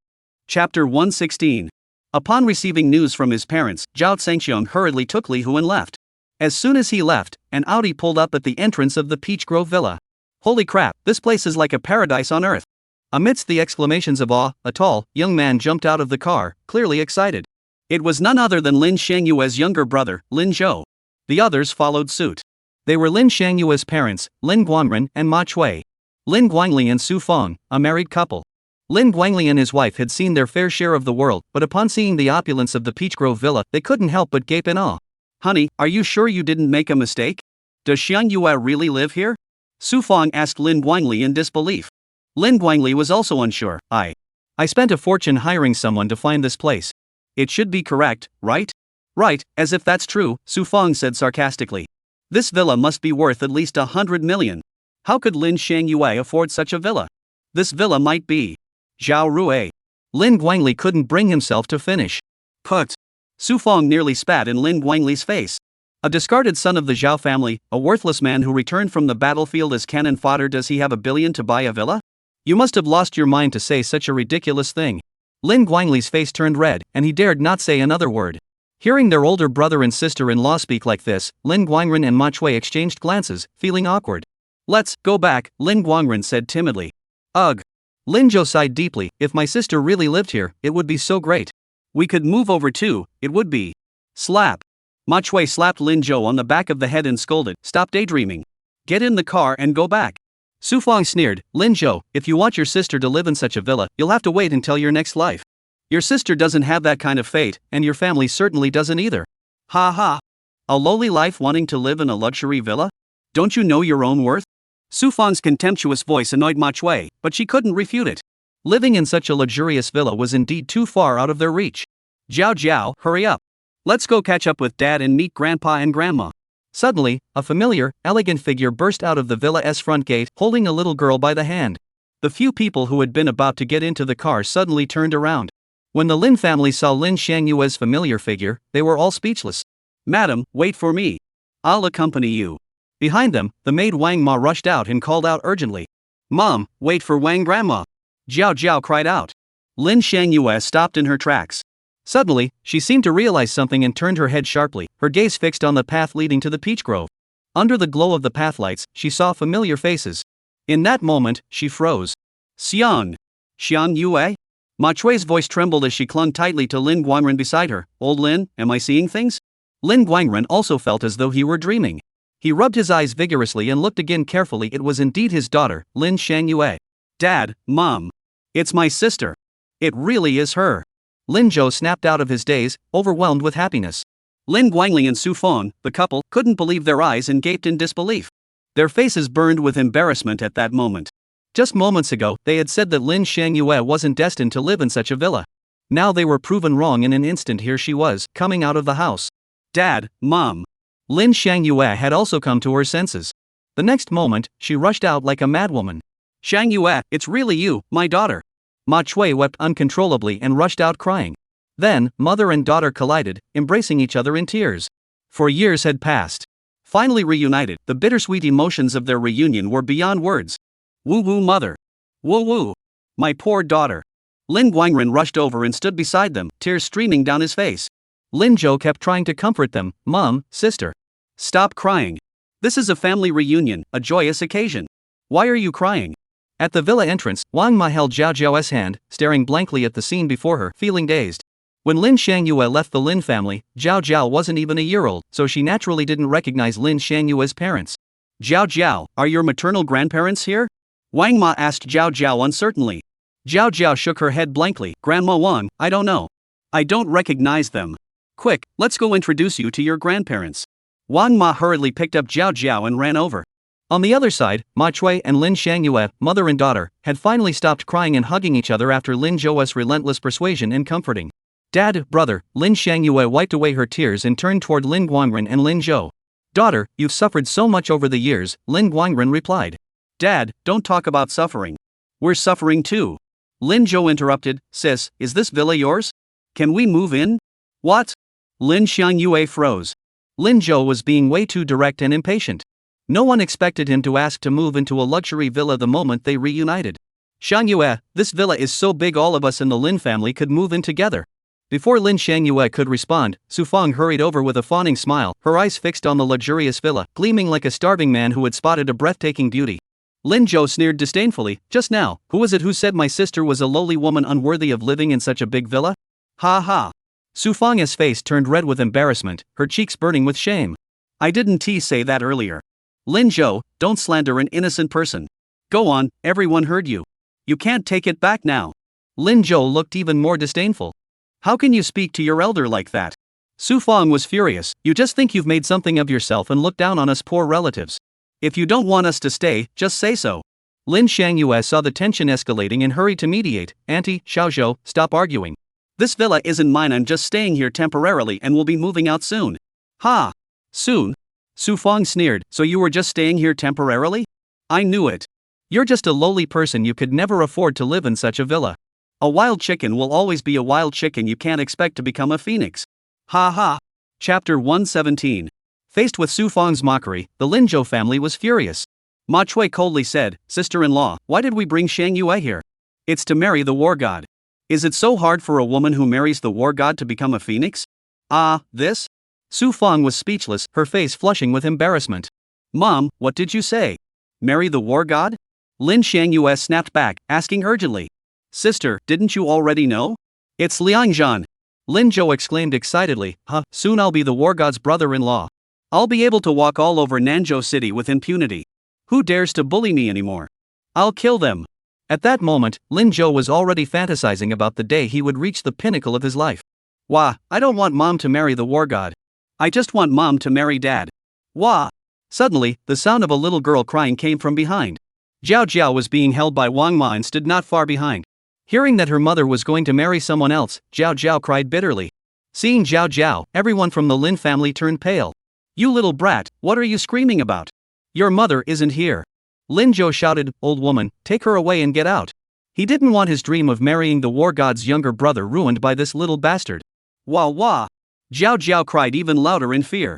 Chapter 116. Upon receiving news from his parents, Zhao Zongxiong hurriedly took Li Hu and left. As soon as he left, an Audi pulled up at the entrance of the Peach Grove Villa. "Holy crap, this place is like a paradise on earth." Amidst the exclamations of awe, a tall, young man jumped out of the car, clearly excited. It was none other than Lin Shangyue's younger brother, Lin Zhou. The others followed suit. They were Lin Shangyue's parents, Lin Guangren and Ma Chui. Lin Guangli and Su Feng, a married couple. Lin Guangli and his wife had seen their fair share of the world, but upon seeing the opulence of the Peach Grove Villa, they couldn't help but gape in awe. "Honey, are you sure you didn't make a mistake? Does Xiangyue really live here?" Su Feng asked Lin Guangli in disbelief. Lin Guangli was also unsure. I spent a fortune hiring someone to find this place. It should be correct, right?" "Right, as if that's true," Su Feng said sarcastically. "This villa must be worth at least 100 million. How could Lin Shangyue afford such a villa? This villa might be Zhao Rue." Lin Guangli couldn't bring himself to finish. "Put." Su Feng nearly spat in Lin Guangli's face. A discarded son of the Zhao family, a worthless man who returned from the battlefield as cannon fodder, does he have $1 billion to buy a villa? You must have lost your mind to say such a ridiculous thing. Lin Guangli's face turned red, and he dared not say another word. Hearing their older brother and sister-in-law speak like this, Lin Guangren and Ma Chui exchanged glances, feeling awkward. "Let's go back," Lin Guangren said timidly. "Ugh." Lin Zhou sighed deeply. "If my sister really lived here, it would be so great. We could move over too, it would be." Slap. Ma Chui slapped Lin Zhou on the back of the head and scolded, "Stop daydreaming. Get in the car and go back." Su Feng sneered, "Lin Zhou, if you want your sister to live in such a villa, you'll have to wait until your next life. Your sister doesn't have that kind of fate, and your family certainly doesn't either." "Ha ha. A lowly life wanting to live in a luxury villa? Don't you know your own worth?" Su Feng's contemptuous voice annoyed Ma Chui, but she couldn't refute it. Living in such a luxurious villa was indeed too far out of their reach. "Zhao Jiao, hurry up. Let's go catch up with Dad and meet Grandpa and Grandma." Suddenly, a familiar, elegant figure burst out of the villa's front gate, holding a little girl by the hand. The few people who had been about to get into the car suddenly turned around. When the Lin family saw Lin Shangyue's familiar figure, they were all speechless. "Madam, wait for me. I'll accompany you." Behind them, the maid Wang Ma rushed out and called out urgently. "Mom, wait for Wang Grandma!" Jiao Jiao cried out. Lin Shangyue stopped in her tracks. Suddenly, she seemed to realize something and turned her head sharply, her gaze fixed on the path leading to the peach grove. Under the glow of the path lights, she saw familiar faces. In that moment, she froze. "Xian! Xian Yue?" Ma Chui's voice trembled as she clung tightly to Lin Guangren beside her. "Old Lin, am I seeing things?" Lin Guangren also felt as though he were dreaming. He rubbed his eyes vigorously and looked again carefully. It was indeed his daughter, Lin Shangyue. "Dad, Mom. It's my sister. It really is her." Lin Zhou snapped out of his daze, overwhelmed with happiness. Lin Guangling and Su Feng, the couple, couldn't believe their eyes and gaped in disbelief. Their faces burned with embarrassment at that moment. Just moments ago, they had said that Lin Shangyue wasn't destined to live in such a villa. Now they were proven wrong in an instant. Here she was, coming out of the house. "Dad, Mom." Lin Shangyue had also come to her senses. The next moment, she rushed out like a madwoman. "Shangyue, it's really you, my daughter." Ma Chui wept uncontrollably and rushed out crying. Then, mother and daughter collided, embracing each other in tears. For years had passed. Finally reunited, the bittersweet emotions of their reunion were beyond words. "Woo woo mother. Woo woo. My poor daughter." Lin Guangren rushed over and stood beside them, tears streaming down his face. Lin Zhou kept trying to comfort them. "Mom, sister. Stop crying. This is a family reunion, a joyous occasion. Why are you crying?" At the villa entrance, Wang Ma held Jiao Jiao's hand, staring blankly at the scene before her, feeling dazed. When Lin Shangyue left the Lin family, Jiao Jiao wasn't even a year old, so she naturally didn't recognize Lin Shangyue's parents. "Jiao Jiao, are your maternal grandparents here?" Wang Ma asked Jiao Jiao uncertainly. Jiao Jiao shook her head blankly. "Grandma Wang, I don't know. I don't recognize them." "Quick, let's go introduce you to your grandparents." Wang Ma hurriedly picked up Jiao Jiao and ran over. On the other side, Ma Chui and Lin Shangyue, mother and daughter, had finally stopped crying and hugging each other after Lin Zhou's relentless persuasion and comforting. "Dad, brother," Lin Shangyue wiped away her tears and turned toward Lin Guangren and Lin Zhou. "Daughter, you've suffered so much over the years," Lin Guangren replied. "Dad, don't talk about suffering. We're suffering too." Lin Zhou interrupted. "Sis, is this villa yours? Can we move in?" "What?" Lin Shangyue froze. Lin Zhou was being way too direct and impatient. No one expected him to ask to move into a luxury villa the moment they reunited. "Shangyue, this villa is so big all of us in the Lin family could move in together." Before Lin Shangyue could respond, Su Feng hurried over with a fawning smile, her eyes fixed on the luxurious villa, gleaming like a starving man who had spotted a breathtaking beauty. Lin Zhou sneered disdainfully. "Just now, who was it who said my sister was a lowly woman unworthy of living in such a big villa?" "Ha ha." Su Feng's face turned red with embarrassment, her cheeks burning with shame. "I didn't say that earlier. Lin Zhou, don't slander an innocent person. Go on, everyone heard you. You can't take it back now." Lin Zhou looked even more disdainful. "How can you speak to your elder like that?" Su Feng was furious. "You just think you've made something of yourself and look down on us poor relatives. If you don't want us to stay, just say so." Lin Shangyue saw the tension escalating and hurried to mediate. "Auntie, Xiaozhou, stop arguing. This villa isn't mine, I'm just staying here temporarily and will be moving out soon." "Ha! Soon?" Su Feng sneered. "So you were just staying here temporarily? I knew it. You're just a lowly person, you could never afford to live in such a villa. A wild chicken will always be a wild chicken, you can't expect to become a phoenix." Ha ha. Chapter 117. Faced with Su Feng's mockery, the Lin Zhou family was furious. Ma Chui coldly said, "Sister-in-law, why did we bring Shangyue here? It's to marry the war god. Is it so hard for a woman who marries the war god to become a phoenix?" "Ah, this?" Su Feng was speechless, her face flushing with embarrassment. "Mom, what did you say? Marry the war god?" Lin Shangyue snapped back, asking urgently. "Sister, didn't you already know? It's Liang Zhan." Lin Zhou exclaimed excitedly. "Huh, soon I'll be the war god's brother-in-law. I'll be able to walk all over Nanzhou City with impunity. Who dares to bully me anymore? I'll kill them." At that moment, Lin Zhou was already fantasizing about the day he would reach the pinnacle of his life. "Wah, I don't want Mom to marry the war god. I just want Mom to marry Dad. Wah." Suddenly, the sound of a little girl crying came from behind. Jiao Jiao was being held by Wang Ma and stood not far behind. Hearing that her mother was going to marry someone else, Jiao Jiao cried bitterly. Seeing Jiao Jiao, everyone from the Lin family turned pale. "You little brat, what are you screaming about? Your mother isn't here." Lin Zhou shouted, "Old woman, take her away and get out." He didn't want his dream of marrying the war god's younger brother ruined by this little bastard. Wah wah! Zhao Zhao cried even louder in fear.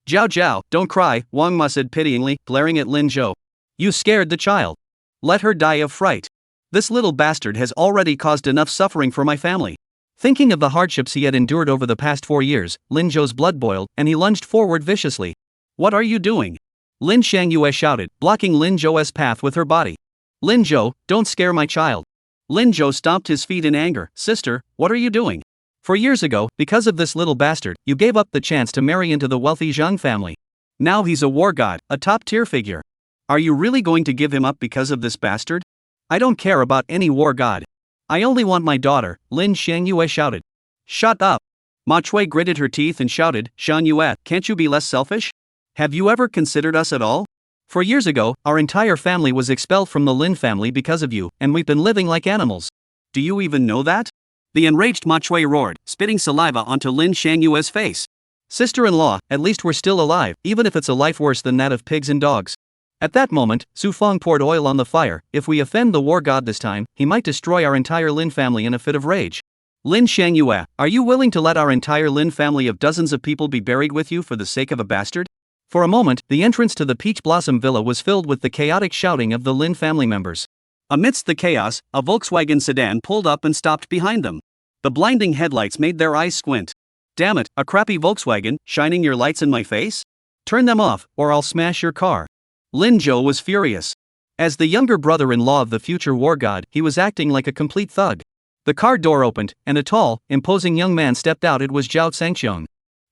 Zhao Zhao, don't cry, Wang Ma said pityingly, glaring at Lin Zhou. You scared the child. Let her die of fright. This little bastard has already caused enough suffering for my family. Thinking of the hardships he had endured over the past 4 years, Lin Zhou's blood boiled, and he lunged forward viciously. What are you doing? Lin Shangyue shouted, blocking Lin Zhou's path with her body. Lin Zhou, don't scare my child. Lin Zhou stomped his feet in anger. Sister, what are you doing? 4 years ago, because of this little bastard, you gave up the chance to marry into the wealthy Zhang family. Now he's a war god, a top-tier figure. Are you really going to give him up because of this bastard? I don't care about any war god. I only want my daughter, Lin Shangyue shouted. Shut up. Ma Chui gritted her teeth and shouted, Shan Yue, can't you be less selfish? Have you ever considered us at all? 4 years ago, our entire family was expelled from the Lin family because of you, and we've been living like animals. Do you even know that? The enraged Ma Chui roared, spitting saliva onto Lin Shangyue's face. Sister-in-law, at least we're still alive, even if it's a life worse than that of pigs and dogs. At that moment, Su Feng poured oil on the fire. If we offend the war god this time, he might destroy our entire Lin family in a fit of rage. Lin Shangyue, are you willing to let our entire Lin family of dozens of people be buried with you for the sake of a bastard? For a moment, the entrance to the Peach Blossom Villa was filled with the chaotic shouting of the Lin family members. Amidst the chaos, a Volkswagen sedan pulled up and stopped behind them. The blinding headlights made their eyes squint. Damn it, a crappy Volkswagen, shining your lights in my face? Turn them off, or I'll smash your car. Lin Zhou was furious. As the younger brother-in-law of the future war god, he was acting like a complete thug. The car door opened, and a tall, imposing young man stepped out. It was Zhao Zhangxiong.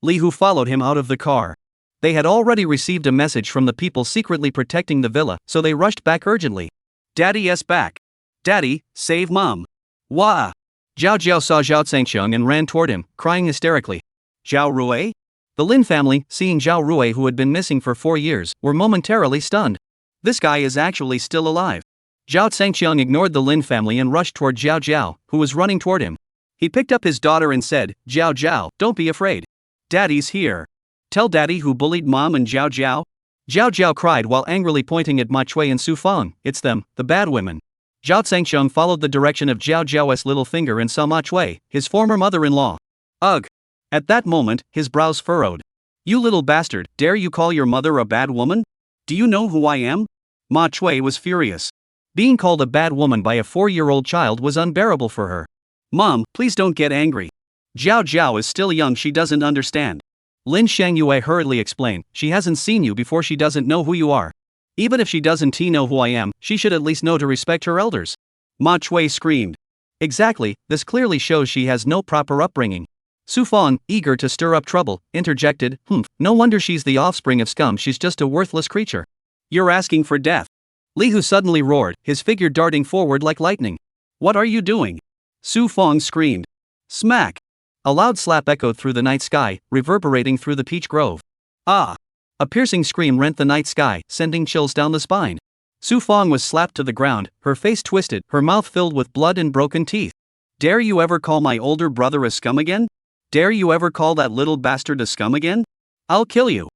Li Hu followed him out of the car. They had already received a message from the people secretly protecting the villa, so they rushed back urgently. Daddy's back. Daddy, save mom. Wah! Zhao Zhao saw Zhao Zhangxiong and ran toward him, crying hysterically. Zhao Rui? The Lin family, seeing Zhao Rui who had been missing for 4 years, were momentarily stunned. This guy is actually still alive. Zhao Zhangxiong ignored the Lin family and rushed toward Zhao Zhao, who was running toward him. He picked up his daughter and said, Zhao Zhao, don't be afraid. Daddy's here. Tell Daddy who bullied Mom and Zhao Zhao. Zhao Zhao cried while angrily pointing at Ma Chui and Su Feng. It's them, the bad women. Zhao Zhangxiong followed the direction of Zhao Zhao's little finger and saw Ma Chui, his former mother-in-law. Ugh! At that moment, his brows furrowed. You little bastard, dare you call your mother a bad woman? Do you know who I am? Ma Chui was furious. Being called a bad woman by a 4-year-old child was unbearable for her. Mom, please don't get angry. Zhao Zhao is still young, she doesn't understand. Lin Shangyue hurriedly explained, she hasn't seen you before, she doesn't know who you are. Even if she doesn't know who I am, she should at least know to respect her elders. Ma Chui screamed. Exactly, this clearly shows she has no proper upbringing. Su Feng, eager to stir up trouble, interjected, no wonder she's the offspring of scum, she's just a worthless creature. You're asking for death. Li Hu suddenly roared, his figure darting forward like lightning. What are you doing? Su Feng screamed. Smack! A loud slap echoed through the night sky, reverberating through the peach grove. Ah! A piercing scream rent the night sky, sending chills down the spine. Su Feng was slapped to the ground, her face twisted, her mouth filled with blood and broken teeth. Dare you ever call my older brother a scum again? Dare you ever call that little bastard a scum again? I'll kill you.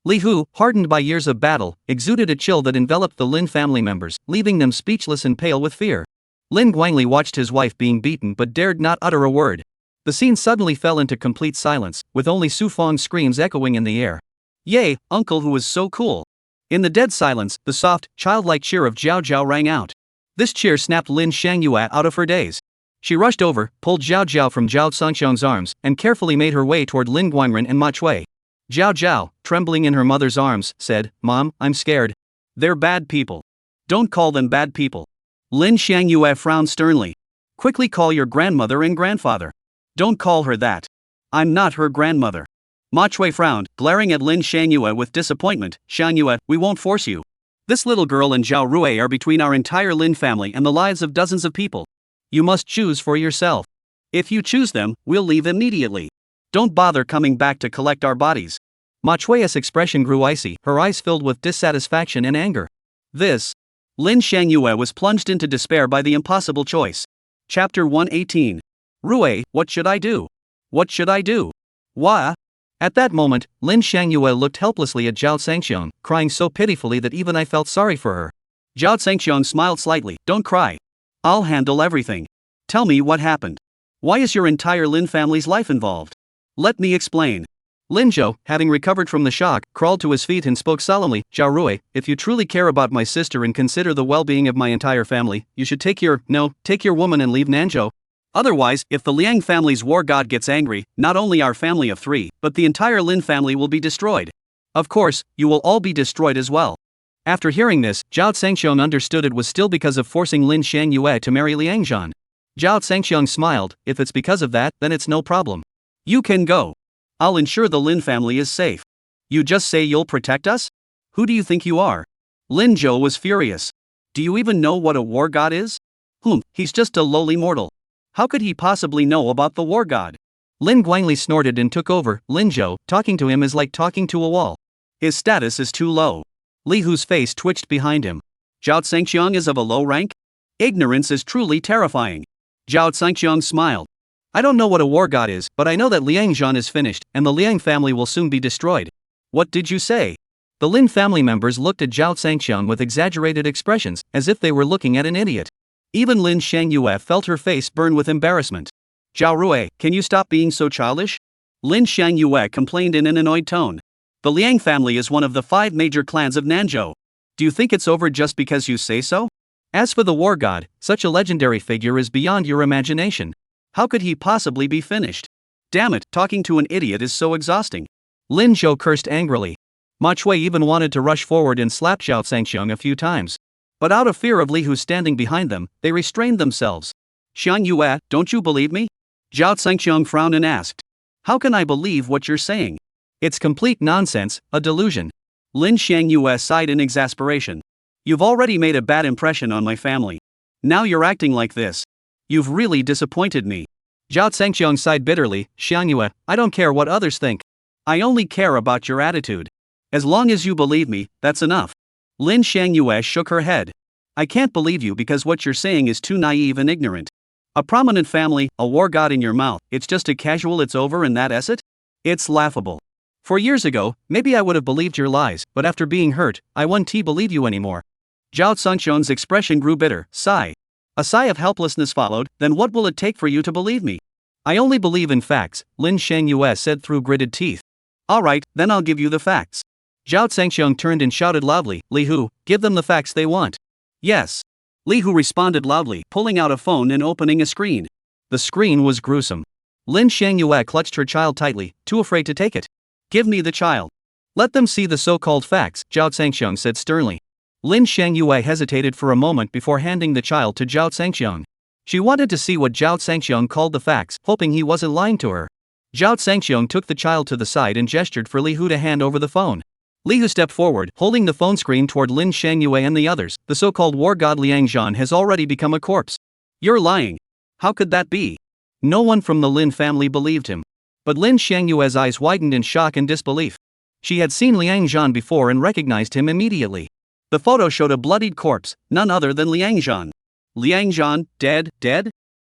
Li Hu, hardened by years of battle, exuded a chill that enveloped the Lin family members, leaving them speechless and pale with fear. Lin Guangli watched his wife being beaten but dared not utter a word. The scene suddenly fell into complete silence, with only Su Feng's screams echoing in the air. Yay, uncle who was so cool. In the dead silence, the soft, childlike cheer of Zhao Zhao rang out. This cheer snapped Lin Shangyue out of her daze. She rushed over, pulled Zhao Zhao from Zhao Zhangxiong's arms, and carefully made her way toward Lin Guangren and Ma Chui. Zhao Zhao, trembling in her mother's arms, said, Mom, I'm scared. They're bad people. Don't call them bad people. Lin Shangyue frowned sternly. Quickly call your grandmother and grandfather. Don't call her that. I'm not her grandmother. Ma Chui frowned, glaring at Lin Shangyue with disappointment. Shangyue, we won't force you. This little girl and Zhao Rui are between our entire Lin family and the lives of dozens of people. You must choose for yourself. If you choose them, we'll leave immediately. Don't bother coming back to collect our bodies. Ma Chui's expression grew icy, her eyes filled with dissatisfaction and anger. This. Lin Shangyue was plunged into despair by the impossible choice. Chapter 118. Rui, what should I do? What should I do? Wah? At that moment, Lin Shangyue looked helplessly at Zhao Zhangxiong, crying so pitifully that even I felt sorry for her. Zhao Zhengxiang smiled slightly. Don't cry. I'll handle everything. Tell me what happened. Why is your entire Lin family's life involved? Let me explain. Lin Zhou, having recovered from the shock, crawled to his feet and spoke solemnly. Zhao Rui, if you truly care about my sister and consider the well-being of my entire family, you should take your woman and leave Nanzhou. Otherwise, if the Liang family's war god gets angry, not only our family of 3, but the entire Lin family will be destroyed. Of course, you will all be destroyed as well. After hearing this, Zhao Zhengxiang understood it was still because of forcing Lin Shangyue to marry Liang Zhan. Zhao Zhengxiang smiled. If it's because of that, then it's no problem. You can go. I'll ensure the Lin family is safe. You just say you'll protect us? Who do you think you are? Lin Zhou was furious. Do you even know what a war god is? He's just a lowly mortal. How could he possibly know about the war god? Lin Guangli snorted and took over. Lin Zhou, talking to him is like talking to a wall. His status is too low. Li Hu's face twitched behind him. Zhao Zhengxiang is of a low rank? Ignorance is truly terrifying. Zhao Zhengxiang smiled. I don't know what a war god is, but I know that Liang Zhan is finished, and the Liang family will soon be destroyed. What did you say? The Lin family members looked at Zhao Zhengxiang with exaggerated expressions, as if they were looking at an idiot. Even Lin Shangyue felt her face burn with embarrassment. Zhao Rui, can you stop being so childish? Lin Shangyue complained in an annoyed tone. The Liang family is one of the 5 major clans of Nanzhou. Do you think it's over just because you say so? As for the war god, such a legendary figure is beyond your imagination. How could he possibly be finished? Damn it, talking to an idiot is so exhausting. Lin Zhou cursed angrily. Ma Chui even wanted to rush forward and slap Zhao Zhengxiang a few times. But out of fear of Li Hu standing behind them, they restrained themselves. Xiang Yue, don't you believe me? Zhao Zhengxiang frowned and asked. How can I believe what you're saying? It's complete nonsense, a delusion. Lin Shangyue sighed in exasperation. You've already made a bad impression on my family. Now you're acting like this. You've really disappointed me. Zhao Zhengxiang sighed bitterly. Xiangyue, I don't care what others think. I only care about your attitude. As long as you believe me, that's enough. Lin Shangyue shook her head. I can't believe you because what you're saying is too naive and ignorant. A prominent family, a war god in your mouth, it's just a casual it's over and that's it? It's laughable. 4 years ago, maybe I would have believed your lies, but after being hurt, I won't believe you anymore. Zhao Zhengxiang's expression grew bitter. Sigh. A sigh of helplessness followed. Then what will it take for you to believe me? I only believe in facts, Lin Shangyue said through gritted teeth. Alright, then I'll give you the facts. Zhao Zhengxiang turned and shouted loudly, Li Hu, give them the facts they want. Yes. Li Hu responded loudly, pulling out a phone and opening a screen. The screen was gruesome. Lin Shangyue clutched her child tightly, too afraid to take it. Give me the child. Let them see the so-called facts, Zhao Zhengxiang said sternly. Lin Shangyue hesitated for a moment before handing the child to Zhao Zhengxiang. She wanted to see what Zhao Zhengxiang called the facts, hoping he wasn't lying to her. Zhao Zhengxiang took the child to the side and gestured for Li Hu to hand over the phone. Li Hu stepped forward, holding the phone screen toward Lin Shangyue and the others. The so-called war god Liang Zhan has already become a corpse. You're lying. How could that be? No one from the Lin family believed him. But Lin Shangyue's eyes widened in shock and disbelief. She had seen Liang Zhan before and recognized him immediately. The photo showed a bloodied corpse, none other than Liang Zhan. Liang Zhan, dead?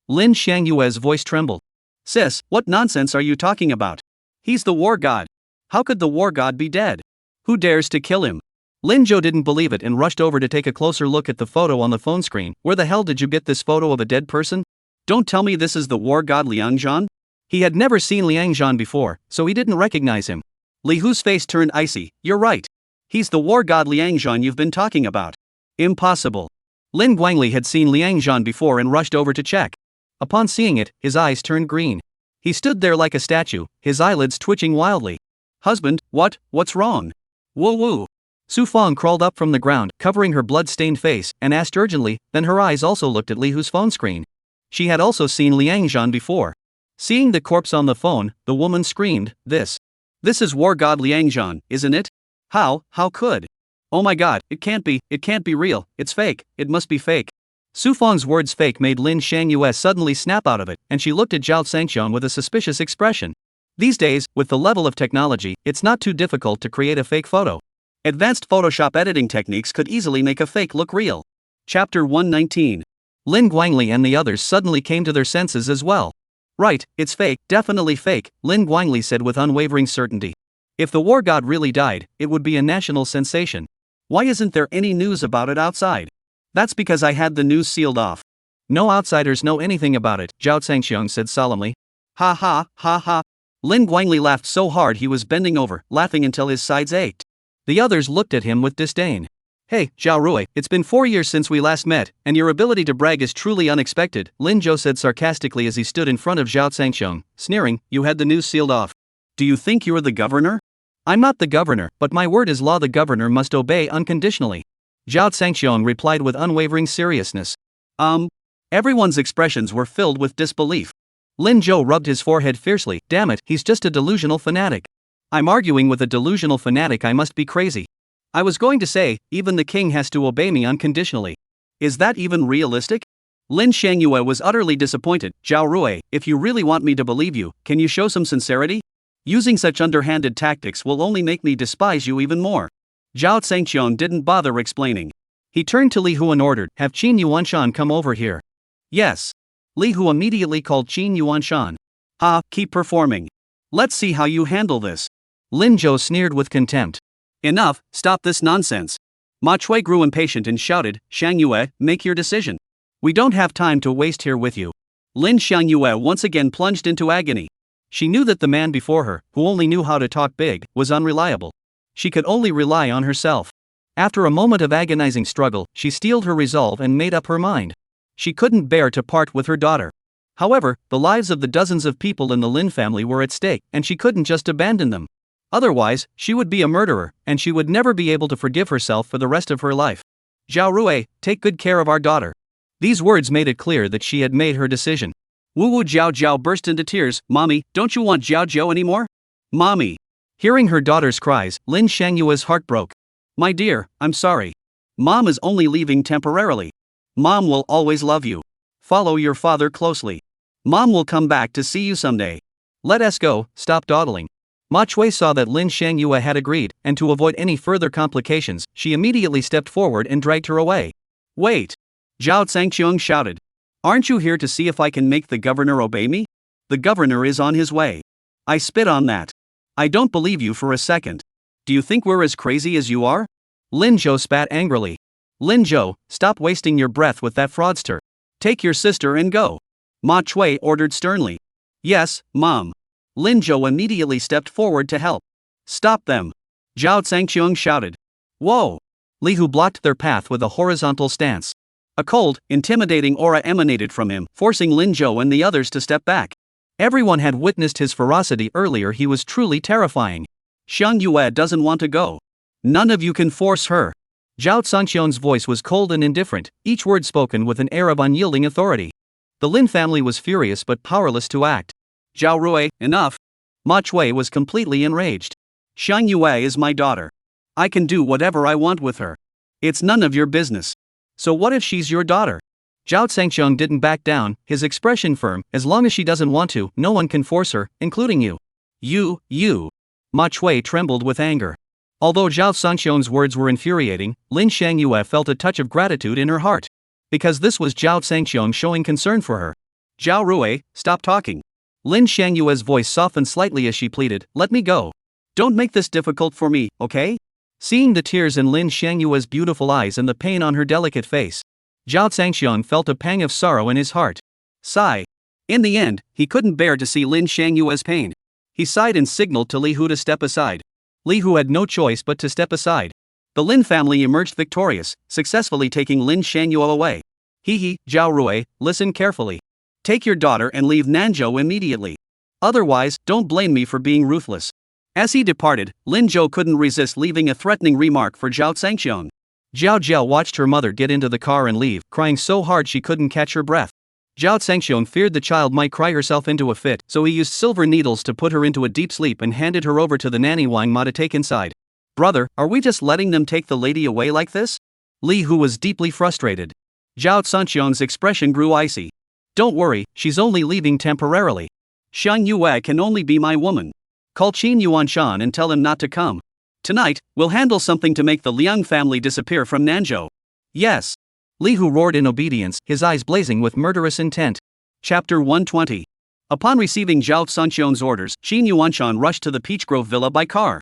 Lin Shangyue's voice trembled. Sis, what nonsense are you talking about? He's the war god. How could the war god be dead? Who dares to kill him? Lin Zhou didn't believe it and rushed over to take a closer look at the photo on the phone screen. Where the hell did you get this photo of a dead person? Don't tell me this is the war god Liang Zhan? He had never seen Liang Zhan before, so he didn't recognize him. Li Hu's face turned icy. You're right. He's the war god Liang Zhan you've been talking about. Impossible. Lin Guangli had seen Liang Zhan before and rushed over to check. Upon seeing it, his eyes turned green. He stood there like a statue, his eyelids twitching wildly. Husband, what's wrong? Woo. Su Fong crawled up from the ground, covering her blood-stained face, and asked urgently, then her eyes also looked at Li Hu's phone screen. She had also seen Liang Zhan before. Seeing the corpse on the phone, the woman screamed, This is war god Liang Zhan, isn't it? How could? Oh my god, it can't be real, it's fake, it must be fake. Su Fong's words fake made Lin Shangyue suddenly snap out of it, and she looked at Zhao Zhengxiang with a suspicious expression. These days, with the level of technology, it's not too difficult to create a fake photo. Advanced Photoshop editing techniques could easily make a fake look real. Chapter 119. Lin Guangli and the others suddenly came to their senses as well. Right, it's fake, definitely fake, Lin Guangli said with unwavering certainty. If the war god really died, it would be a national sensation. Why isn't there any news about it outside? That's because I had the news sealed off. No outsiders know anything about it, Zhao Zhangxiong said solemnly. Ha ha, ha ha. Lin Guangli laughed so hard he was bending over, laughing until his sides ached. The others looked at him with disdain. Hey, Zhao Rui, it's been 4 years since we last met, and your ability to brag is truly unexpected, Lin Zhou said sarcastically as he stood in front of Zhao Zhangxiong, sneering. You had the news sealed off. Do you think you're the governor? I'm not the governor, but my word is law. The governor must obey unconditionally. Zhao Zhangxiong replied with unwavering seriousness. Everyone's expressions were filled with disbelief. Lin Zhou rubbed his forehead fiercely. Damn it, he's just a delusional fanatic. I'm arguing with a delusional fanatic. I must be crazy. I was going to say, even the king has to obey me unconditionally. Is that even realistic? Lin Shangyue was utterly disappointed. Zhao Rui, if you really want me to believe you, can you show some sincerity? Using such underhanded tactics will only make me despise you even more. Zhao Zhangxiong didn't bother explaining. He turned to Li Hu and ordered, have Qin Yuanshan come over here. Yes. Li Hu immediately called Qin Yuanshan. Keep performing. Let's see how you handle this. Lin Zhou sneered with contempt. Enough, stop this nonsense. Ma Chui grew impatient and shouted, Shangyue, make your decision. We don't have time to waste here with you. Lin Shangyue once again plunged into agony. She knew that the man before her, who only knew how to talk big, was unreliable. She could only rely on herself. After a moment of agonizing struggle, she steeled her resolve and made up her mind. She couldn't bear to part with her daughter. However, the lives of the dozens of people in the Lin family were at stake, and she couldn't just abandon them. Otherwise, she would be a murderer, and she would never be able to forgive herself for the rest of her life. Zhao Rui, take good care of our daughter. These words made it clear that she had made her decision. Wu Wu Jiao Jiao burst into tears. Mommy, don't you want Jiao Jiao anymore? Mommy. Hearing her daughter's cries, Lin Shangyue's heart broke. My dear, I'm sorry. Mom is only leaving temporarily. Mom will always love you. Follow your father closely. Mom will come back to see you someday. Let us go, stop dawdling. Ma Chui saw that Lin Shangyue had agreed, and to avoid any further complications, she immediately stepped forward and dragged her away. Wait! Zhao Zhangxiong shouted. Aren't you here to see if I can make the governor obey me? The governor is on his way. I spit on that. I don't believe you for a second. Do you think we're as crazy as you are? Lin Zhou spat angrily. Lin Zhou, stop wasting your breath with that fraudster. Take your sister and go. Ma Chui ordered sternly. Yes, Mom. Lin Zhou immediately stepped forward to help. Stop them. Zhao Zhangxiong shouted. Whoa! Li Hu blocked their path with a horizontal stance. A cold, intimidating aura emanated from him, forcing Lin Zhou and the others to step back. Everyone had witnessed his ferocity earlier. He was truly terrifying. Shangyue doesn't want to go. None of you can force her. Zhao Zhangxiong's voice was cold and indifferent, each word spoken with an air of unyielding authority. The Lin family was furious but powerless to act. Zhao Rui, enough. Ma Chui was completely enraged. Shangyue is my daughter. I can do whatever I want with her. It's none of your business. So what if she's your daughter? Zhao Zhangxiong didn't back down, his expression firm. As long as she doesn't want to, no one can force her, including you. You. Ma Chui trembled with anger. Although Zhao Zhangxiong's words were infuriating, Lin Shangyue felt a touch of gratitude in her heart. Because this was Zhao Zhangxiong showing concern for her. Zhao Rui, stop talking. Lin Shangyue's voice softened slightly as she pleaded, let me go. Don't make this difficult for me, okay? Seeing the tears in Lin Shangyue's beautiful eyes and the pain on her delicate face, Zhao Zhangxiong felt a pang of sorrow in his heart. Sigh. In the end, he couldn't bear to see Lin Shangyue's pain. He sighed and signaled to Li Hu to step aside. Li Hu had no choice but to step aside. The Lin family emerged victorious, successfully taking Lin Shangyue away. Zhao Rui, listen carefully. Take your daughter and leave Nanzhou immediately. Otherwise, don't blame me for being ruthless. As he departed, Lin Zhou couldn't resist leaving a threatening remark for Zhao Zhangxiong. Zhao Jiao watched her mother get into the car and leave, crying so hard she couldn't catch her breath. Zhao Zhangxiong feared the child might cry herself into a fit, so he used silver needles to put her into a deep sleep and handed her over to the nanny Wang Ma to take inside. Brother, are we just letting them take the lady away like this? Li Hu was deeply frustrated. Zhao Zhangxiong's expression grew icy. Don't worry, she's only leaving temporarily. Shangyue can only be my woman. Call Qin Yuanshan and tell him not to come. Tonight, we'll handle something to make the Liang family disappear from Nanzhou. Yes. Li Hu roared in obedience, his eyes blazing with murderous intent. Chapter 120. Upon receiving Zhao Zhangxiong's orders, Qin Yuanshan rushed to the Peach Grove villa by car.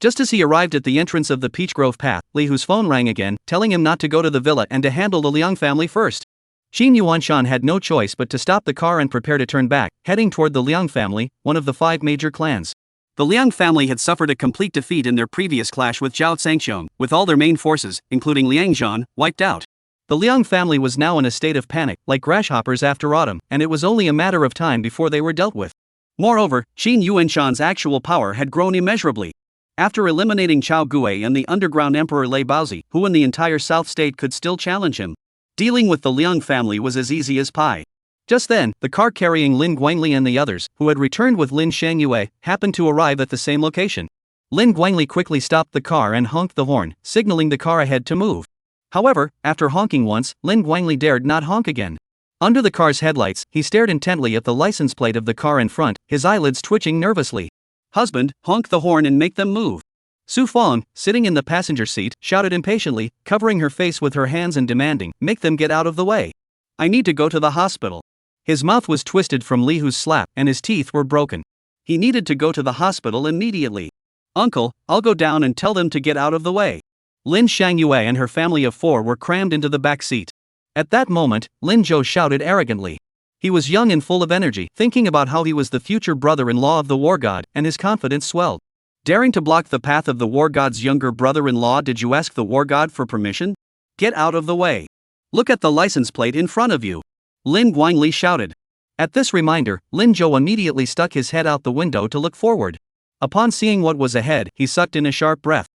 Just as he arrived at the entrance of the Peach Grove path, Li Hu's phone rang again, telling him not to go to the villa and to handle the Liang family first. Qin Yuanshan had no choice but to stop the car and prepare to turn back, heading toward the Liang family, one of the 5 major clans. The Liang family had suffered a complete defeat in their previous clash with Zhao Zhangxiong, with all their main forces, including Liang Zhan, wiped out. The Liang family was now in a state of panic, like grasshoppers after autumn, and it was only a matter of time before they were dealt with. Moreover, Qin Yuanshan's actual power had grown immeasurably. After eliminating Chao Gui and the underground emperor Lei Baozi, who in the entire South State could still challenge him, dealing with the Liang family was as easy as pie. Just then, the car carrying Lin Guangli and the others, who had returned with Lin Shangyue, happened to arrive at the same location. Lin Guangli quickly stopped the car and honked the horn, signaling the car ahead to move. However, after honking once, Lin Guangli dared not honk again. Under the car's headlights, he stared intently at the license plate of the car in front, his eyelids twitching nervously. "Husband, honk the horn and make them move." Su Fang, sitting in the passenger seat, shouted impatiently, covering her face with her hands and demanding, "Make them get out of the way. I need to go to the hospital." His mouth was twisted from Li Hu's slap and his teeth were broken. He needed to go to the hospital immediately. "Uncle, I'll go down and tell them to get out of the way." Lin Shangyue and her family of 4 were crammed into the back seat. At that moment, Lin Zhou shouted arrogantly. He was young and full of energy, thinking about how he was the future brother-in-law of the war god, and his confidence swelled. Daring to block the path of the war god's younger brother-in-law, did you ask the war god for permission? Get out of the way. Look at the license plate in front of you. Lin Guangli shouted. At this reminder, Lin Zhou immediately stuck his head out the window to look forward. Upon seeing what was ahead, he sucked in a sharp breath.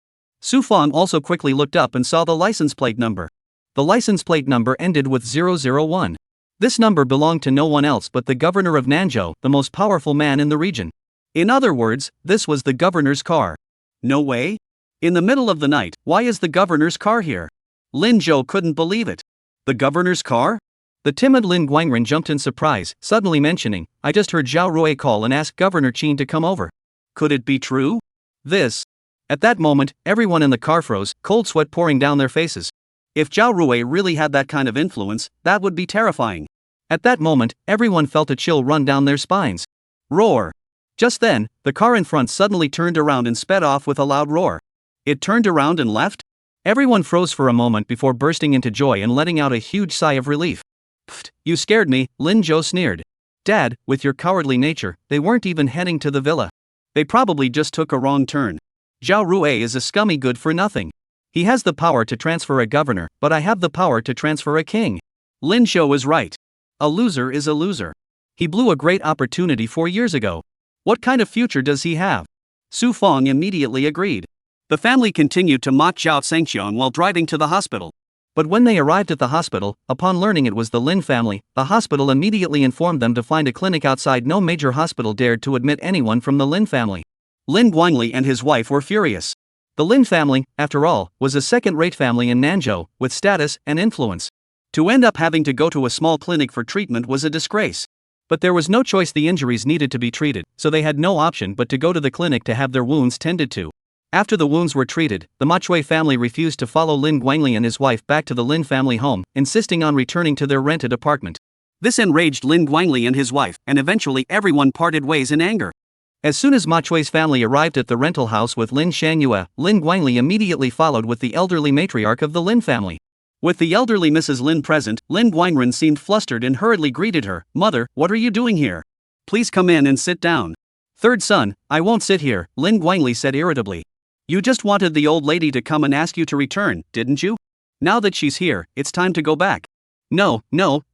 Su Fang also quickly looked up and saw the license plate number. The license plate number ended with 001. This number belonged to no one else but the governor of Nanzhou, the most powerful man in the region. In other words, this was the governor's car. No way? In the middle of the night, why is the governor's car here? Lin Zhou couldn't believe it. The governor's car? The timid Lin Guangren jumped in surprise, suddenly mentioning, "I just heard Zhao Rui call and ask Governor Qin to come over." Could it be true? At that moment, everyone in the car froze, cold sweat pouring down their faces. If Zhao Rui really had that kind of influence, that would be terrifying. At that moment, everyone felt a chill run down their spines. Roar! Just then, the car in front suddenly turned around and sped off with a loud roar. It turned around and left? Everyone froze for a moment before bursting into joy and letting out a huge sigh of relief. "Pfft, you scared me," Lin Zhou sneered. "Dad, with your cowardly nature, they weren't even heading to the villa. They probably just took a wrong turn. Zhao Rui is a scummy good for nothing. He has the power to transfer a governor, but I have the power to transfer a king." Lin Zhou is right. A loser is a loser. He blew a great opportunity 4 years ago. What kind of future does he have? Su Fang immediately agreed. The family continued to mock Zhao Zhangxiong while driving to the hospital. But when they arrived at the hospital, upon learning it was the Lin family, the hospital immediately informed them to find a clinic outside. No major hospital dared to admit anyone from the Lin family. Lin Guangli and his wife were furious. The Lin family, after all, was a second-rate family in Nanzhou, with status and influence. To end up having to go to a small clinic for treatment was a disgrace. But there was no choice, the injuries needed to be treated, so they had no option but to go to the clinic to have their wounds tended to. After the wounds were treated, the Manhwae family refused to follow Lin Guangli and his wife back to the Lin family home, insisting on returning to their rented apartment. This enraged Lin Guangli and his wife, and eventually everyone parted ways in anger. As soon as Manhwae's family arrived at the rental house with Lin Shangyue, Lin Guangli immediately followed with the elderly matriarch of the Lin family. With the elderly Mrs. Lin present, Lin Guangren seemed flustered and hurriedly greeted her. "Mother, what are you doing here? Please come in and sit down." "Third son, I won't sit here," Lin Guangli said irritably. "You just wanted the old lady to come and ask you to return, didn't you? Now that she's here, it's time to go back." No,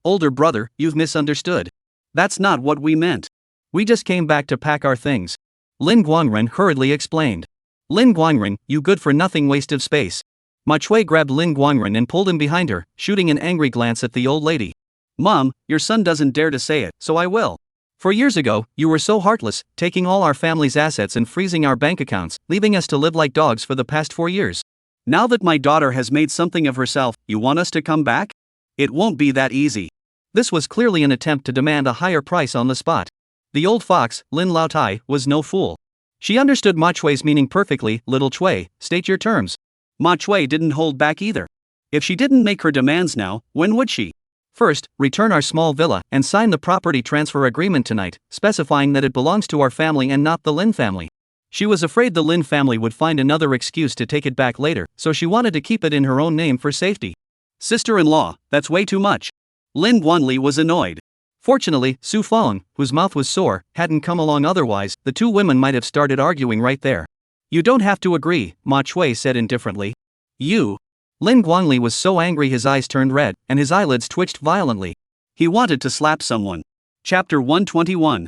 older brother, you've misunderstood. That's not what we meant. We just came back to pack our things," Lin Guangren hurriedly explained. "Lin Guangren, you good-for-nothing waste of space." Manhwae grabbed Lin Guangren and pulled him behind her, shooting an angry glance at the old lady. "Mom, your son doesn't dare to say it, so I will. 4 years ago, you were so heartless, taking all our family's assets and freezing our bank accounts, leaving us to live like dogs for the past 4 years. Now that my daughter has made something of herself, you want us to come back? It won't be that easy." This was clearly an attempt to demand a higher price on the spot. The old fox, Lin Laotai, was no fool. She understood Manhwae's meaning perfectly. "Little Chui, state your terms." Manhwae didn't hold back either. If she didn't make her demands now, when would she? "First, return our small villa and sign the property transfer agreement tonight, specifying that it belongs to our family and not the Lin family." She was afraid the Lin family would find another excuse to take it back later, so she wanted to keep it in her own name for safety. Sister-in-law, that's way too much. Lin Guanli was annoyed. Fortunately, Su Feng, whose mouth was sore, hadn't come along, otherwise, the two women might have started arguing right there. You don't have to agree, Ma Chui said indifferently. You. Lin Guanli was so angry his eyes turned red, and his eyelids twitched violently. He wanted to slap someone. Chapter 121.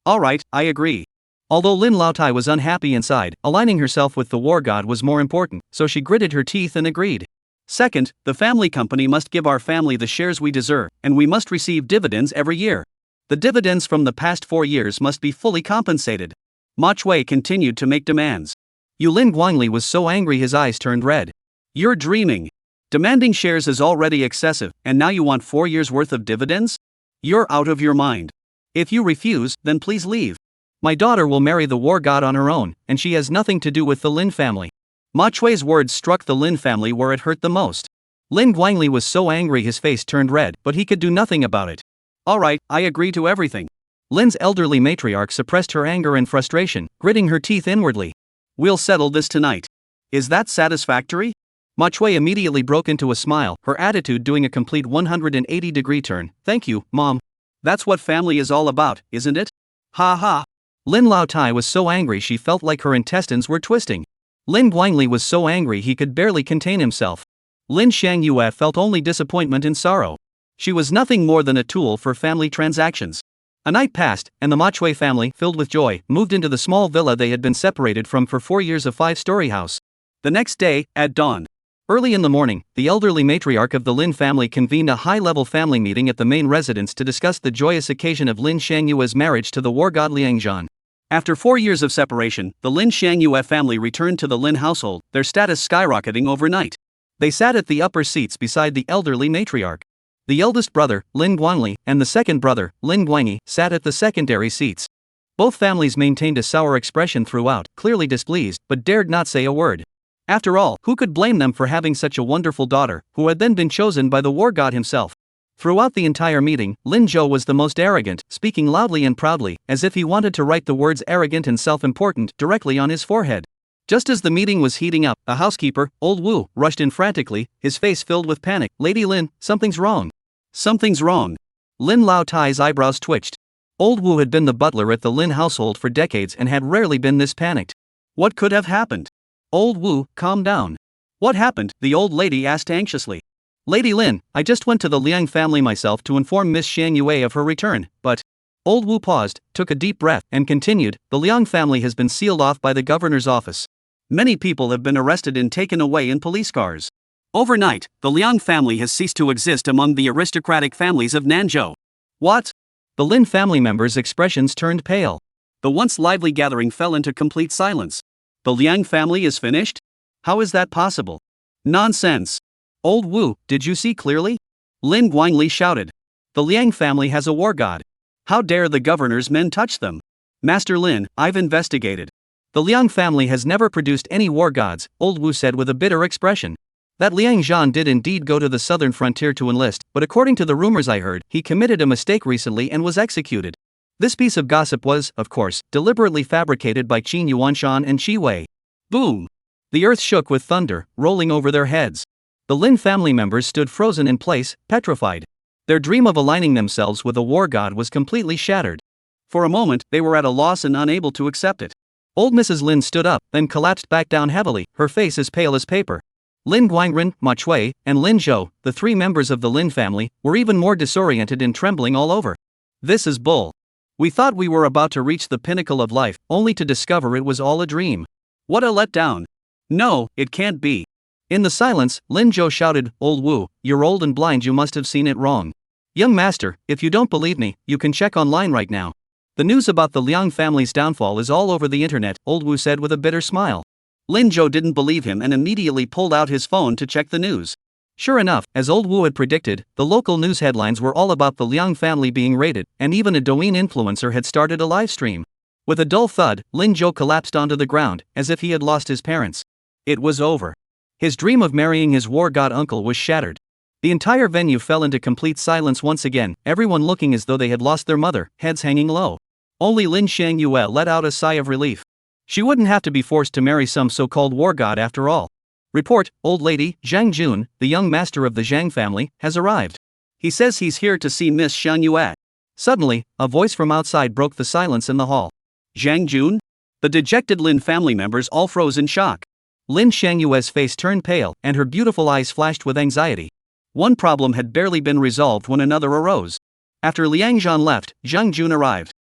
Alright, I agree. Although Lin Laotai was unhappy inside, aligning herself with the war god was more important, so she gritted her teeth and agreed. Second, the family company must give our family the shares we deserve, and we must receive dividends every year. The dividends from the past 4 years must be fully compensated. Ma Chui continued to make demands. Lin Guanli was so angry his eyes turned red. You're dreaming. Demanding shares is already excessive, and now you want 4 years' worth of dividends? You're out of your mind. If you refuse, then please leave. My daughter will marry the war god on her own, and she has nothing to do with the Lin family. Ma Chui's words struck the Lin family where it hurt the most. Lin Guanli was so angry his face turned red, but he could do nothing about it. Alright, I agree to everything. Lin's elderly matriarch suppressed her anger and frustration, gritting her teeth inwardly. We'll settle this tonight. Is that satisfactory? Ma Chui immediately broke into a smile, her attitude doing a complete 180-degree turn. Thank you, Mom. That's what family is all about, isn't it? Ha ha. Lin Laotai was so angry she felt like her intestines were twisting. Lin Guanli was so angry he could barely contain himself. Lin Shangyue felt only disappointment and sorrow. She was nothing more than a tool for family transactions. A night passed, and the Ma Chui family, filled with joy, moved into the small villa they had been separated from for 4 years, a 5-story house. The next day, at dawn. Early in the morning, the elderly matriarch of the Lin family convened a high-level family meeting at the main residence to discuss the joyous occasion of Lin Shangyue's marriage to the war god Liangzhan. After 4 years of separation, the Lin Shangyue family returned to the Lin household, their status skyrocketing overnight. They sat at the upper seats beside the elderly matriarch. The eldest brother, Lin Guanli, and the second brother, Lin Guanyi, sat at the secondary seats. Both families maintained a sour expression throughout, clearly displeased, but dared not say a word. After all, who could blame them for having such a wonderful daughter, who had then been chosen by the war god himself? Throughout the entire meeting, Lin Zhou was the most arrogant, speaking loudly and proudly, as if he wanted to write the words arrogant and self-important directly on his forehead. Just as the meeting was heating up, a housekeeper, Old Wu, rushed in frantically, his face filled with panic. Lady Lin, something's wrong. Something's wrong. Lin Lao Tai's eyebrows twitched. Old Wu had been the butler at the Lin household for decades and had rarely been this panicked. What could have happened? Old Wu, calm down. What happened? The old lady asked anxiously. Lady Lin, I just went to the Liang family myself to inform Miss Shangyue of her return, but... Old Wu paused, took a deep breath, and continued, the Liang family has been sealed off by the governor's office. Many people have been arrested and taken away in police cars. Overnight, the Liang family has ceased to exist among the aristocratic families of Nanzhou. What? The Lin family members' expressions turned pale. The once lively gathering fell into complete silence. The Liang family is finished? How is that possible? Nonsense. Old Wu, did you see clearly? Lin Guangli shouted. The Liang family has a war god. How dare the governor's men touch them? Master Lin, I've investigated. The Liang family has never produced any war gods, Old Wu said with a bitter expression. That Liang Zhan did indeed go to the southern frontier to enlist, but according to the rumors I heard, he committed a mistake recently and was executed. This piece of gossip was, of course, deliberately fabricated by Qin Yuanshan and Qi Wei. Boom! The earth shook with thunder, rolling over their heads. The Lin family members stood frozen in place, petrified. Their dream of aligning themselves with a war god was completely shattered. For a moment, they were at a loss and unable to accept it. Old Mrs. Lin stood up, then collapsed back down heavily, her face as pale as paper. Lin Guangren, Ma Chui, and Lin Zhou, the 3 members of the Lin family, were even more disoriented and trembling all over. This is bull. We thought we were about to reach the pinnacle of life, only to discover it was all a dream. What a letdown. No, it can't be. In the silence, Lin Zhou shouted, Old Wu, you're old and blind, you must have seen it wrong. Young master, if you don't believe me, you can check online right now. The news about the Liang family's downfall is all over the internet, Old Wu said with a bitter smile. Lin Zhou didn't believe him and immediately pulled out his phone to check the news. Sure enough, as Old Wu had predicted, the local news headlines were all about the Liang family being raided, and even a Douyin influencer had started a live stream. With a dull thud, Lin Zhou collapsed onto the ground, as if he had lost his parents. It was over. His dream of marrying his war god uncle was shattered. The entire venue fell into complete silence once again, everyone looking as though they had lost their mother, heads hanging low. Only Lin Shangyue let out a sigh of relief. She wouldn't have to be forced to marry some so-called war god after all. Report, old lady, Zhang Jun, the young master of the Zhang family, has arrived. He says he's here to see Miss Xiang Yue. Suddenly, a voice from outside broke the silence in the hall. Zhang Jun? The dejected Lin family members all froze in shock. Lin Xiangyue's face turned pale, and her beautiful eyes flashed with anxiety. One problem had barely been resolved when another arose. After Liang Zhan left, Zhang Jun arrived.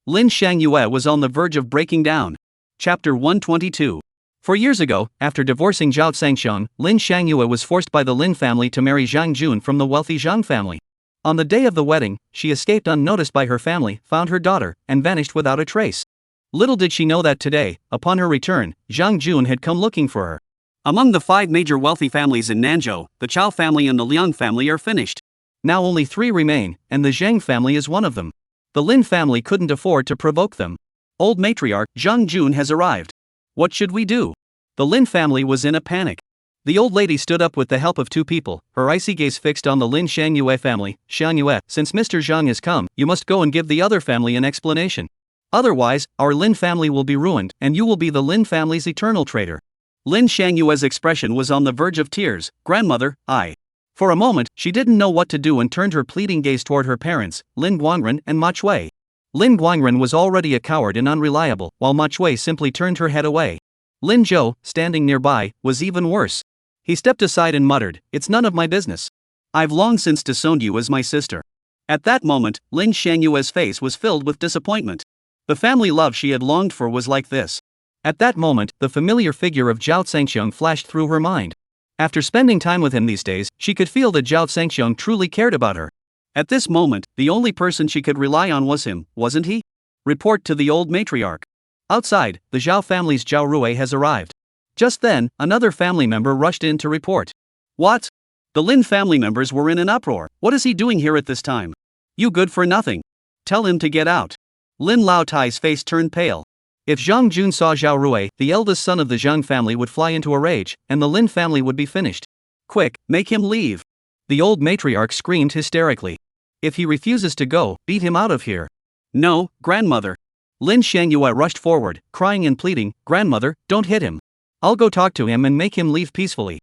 Lin Xiangyue was on the verge of breaking down. Chapter 122. 4 years ago, after divorcing Zhao Zhangxiong, Lin Xiangyue was forced by the Lin family to marry Zhang Jun from the wealthy Zhang family. On the day of the wedding, she escaped unnoticed by her family, found her daughter, and vanished without a trace. Little did she know that today, upon her return, Zhang Jun had come looking for her. Among the 5 major wealthy families in Nanzhou, the Chao family and the Liang family are finished. Now only 3 remain, and the Zhang family is one of them. The Lin family couldn't afford to provoke them. Old matriarch Zhang Jun has arrived. What should we do? The Lin family was in a panic. The old lady stood up with the help of 2 people, her icy gaze fixed on the Lin Xiangyue family. Xiangyue, since Mr. Zhang has come, you must go and give the other family an explanation. Otherwise, our Lin family will be ruined, and you will be the Lin family's eternal traitor. Lin Xiangyue's expression was on the verge of tears. Grandmother, I. For a moment, she didn't know what to do and turned her pleading gaze toward her parents, Lin Guangren and Ma Chui. Lin Guangren was already a coward and unreliable, while Ma Chui simply turned her head away. Lin Zhou, standing nearby, was even worse. He stepped aside and muttered, "It's none of my business. I've long since disowned you as my sister." At that moment, Lin Xiangyue's face was filled with disappointment. The family love she had longed for was like this. At that moment, the familiar figure of Zhao Zhangxiong flashed through her mind. After spending time with him these days, she could feel that Zhao Zhangxiong truly cared about her. At this moment, the only person she could rely on was him, wasn't he? Report to the old matriarch. Outside, the Zhao family's Zhao Rui has arrived. Just then, another family member rushed in to report. What? The Lin family members were in an uproar. What is he doing here at this time? You good for nothing. Tell him to get out. Lin Laotai's face turned pale. If Zhang Jun saw Zhao Rui, the eldest son of the Zhang family would fly into a rage, and the Lin family would be finished. Quick, make him leave. The old matriarch screamed hysterically. If he refuses to go, beat him out of here. No, grandmother. Lin Xiangyue rushed forward, crying and pleading, "Grandmother, don't hit him. I'll go talk to him and make him leave peacefully."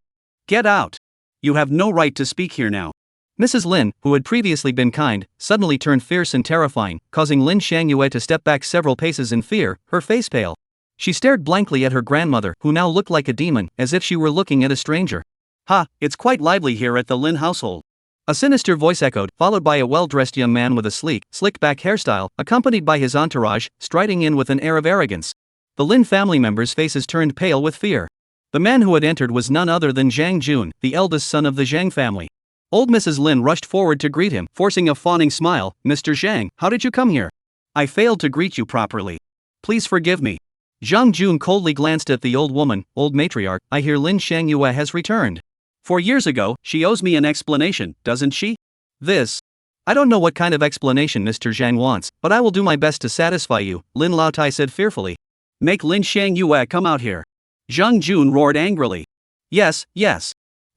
Get out. You have no right to speak here now. Mrs. Lin, who had previously been kind, suddenly turned fierce and terrifying, causing Lin Xiangyue to step back several paces in fear, her face pale. She stared blankly at her grandmother, who now looked like a demon, as if she were looking at a stranger. Ha, it's quite lively here at the Lin household. A sinister voice echoed, followed by a well-dressed young man with a sleek, slick-back hairstyle, accompanied by his entourage, striding in with an air of arrogance. The Lin family members' faces turned pale with fear. The man who had entered was none other than Zhang Jun, the eldest son of the Zhang family. Old Mrs. Lin rushed forward to greet him, forcing a fawning smile. "Mr. Zhang, how did you come here? I failed to greet you properly. Please forgive me." Zhang Jun coldly glanced at the old woman. "Old matriarch, I hear Lin Xiangyue has returned. 4 years ago, she owes me an explanation, doesn't she? I don't know what kind of explanation Mr. Zhang wants, but I will do my best to satisfy you," Lin Laotai said fearfully. Make Lin Xiangyue come out here. Zhang Jun roared angrily. Yes.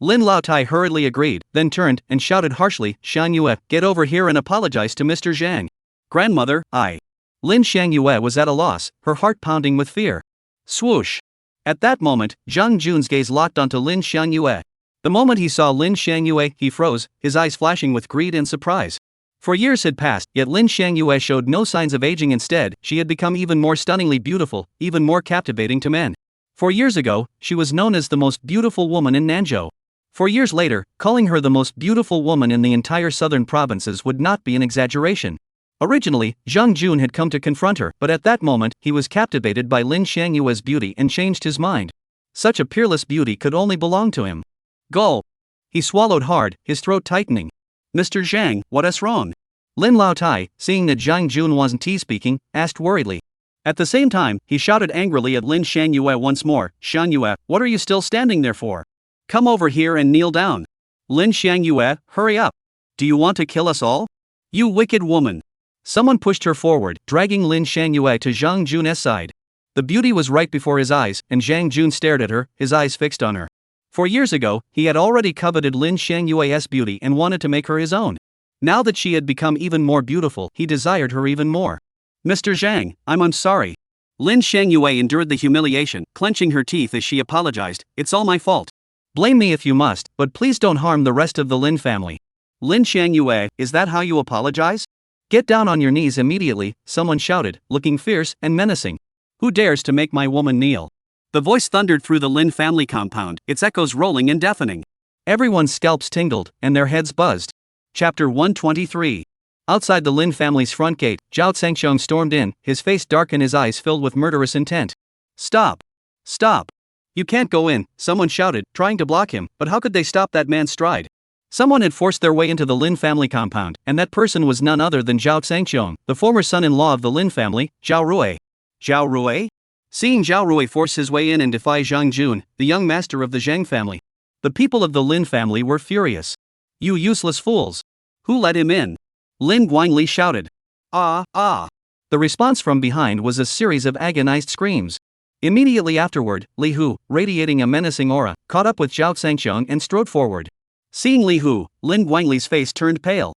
Lin Laotai hurriedly agreed, then turned and shouted harshly, "Xiangyue, get over here and apologize to Mr. Zhang." Grandmother, I. Lin Xiangyue was at a loss, her heart pounding with fear. Swoosh. At that moment, Zhang Jun's gaze locked onto Lin Xiangyue. The moment he saw Lin Xiangyue, he froze, his eyes flashing with greed and surprise. 4 years had passed, yet Lin Xiangyue showed no signs of aging. Instead, she had become even more stunningly beautiful, even more captivating to men. 4 years ago, she was known as the most beautiful woman in Nanzhou. 4 years later, calling her the most beautiful woman in the entire southern provinces would not be an exaggeration. Originally, Zhang Jun had come to confront her, but at that moment, he was captivated by Lin Xiangyue's beauty and changed his mind. Such a peerless beauty could only belong to him. Gulp. He swallowed hard, his throat tightening. Mr. Zhang, what's wrong? Lin Laotai, seeing that Zhang Jun wasn't speaking, asked worriedly. At the same time, he shouted angrily at Lin Xiangyue once more, "Xiangyue, what are you still standing there for? Come over here and kneel down. Lin Xiangyue, hurry up. Do you want to kill us all? You wicked woman." Someone pushed her forward, dragging Lin Xiangyue to Zhang Jun's side. The beauty was right before his eyes, and Zhang Jun stared at her, his eyes fixed on her. 4 years ago, he had already coveted Lin Xiangyue's beauty and wanted to make her his own. Now that she had become even more beautiful, he desired her even more. Mr. Zhang, I'm sorry. Lin Shangyue endured the humiliation, clenching her teeth as she apologized. It's all my fault. Blame me if you must, but please don't harm the rest of the Lin family. Lin Shangyue, is that how you apologize? Get down on your knees immediately, someone shouted, looking fierce and menacing. Who dares to make my woman kneel? The voice thundered through the Lin family compound, its echoes rolling and deafening. Everyone's scalps tingled, and their heads buzzed. Chapter 123. Outside the Lin family's front gate, Zhao Zhangxiong stormed in, his face dark and his eyes filled with murderous intent. Stop! Stop! You can't go in, someone shouted, trying to block him, but how could they stop that man's stride? Someone had forced their way into the Lin family compound, and that person was none other than Zhao Zhangxiong, the former son-in-law of the Lin family, Zhao Rui. Zhao Rui? Seeing Zhao Rui force his way in and defy Zhang Jun, the young master of the Zhang family, the people of the Lin family were furious. You useless fools! Who let him in? Lin Guangli shouted. Ah, ah! The response from behind was a series of agonized screams. Immediately afterward, Li Hu, radiating a menacing aura, caught up with Zhao Zhangxiong and strode forward. Seeing Li Hu, Lin Guangli's face turned pale.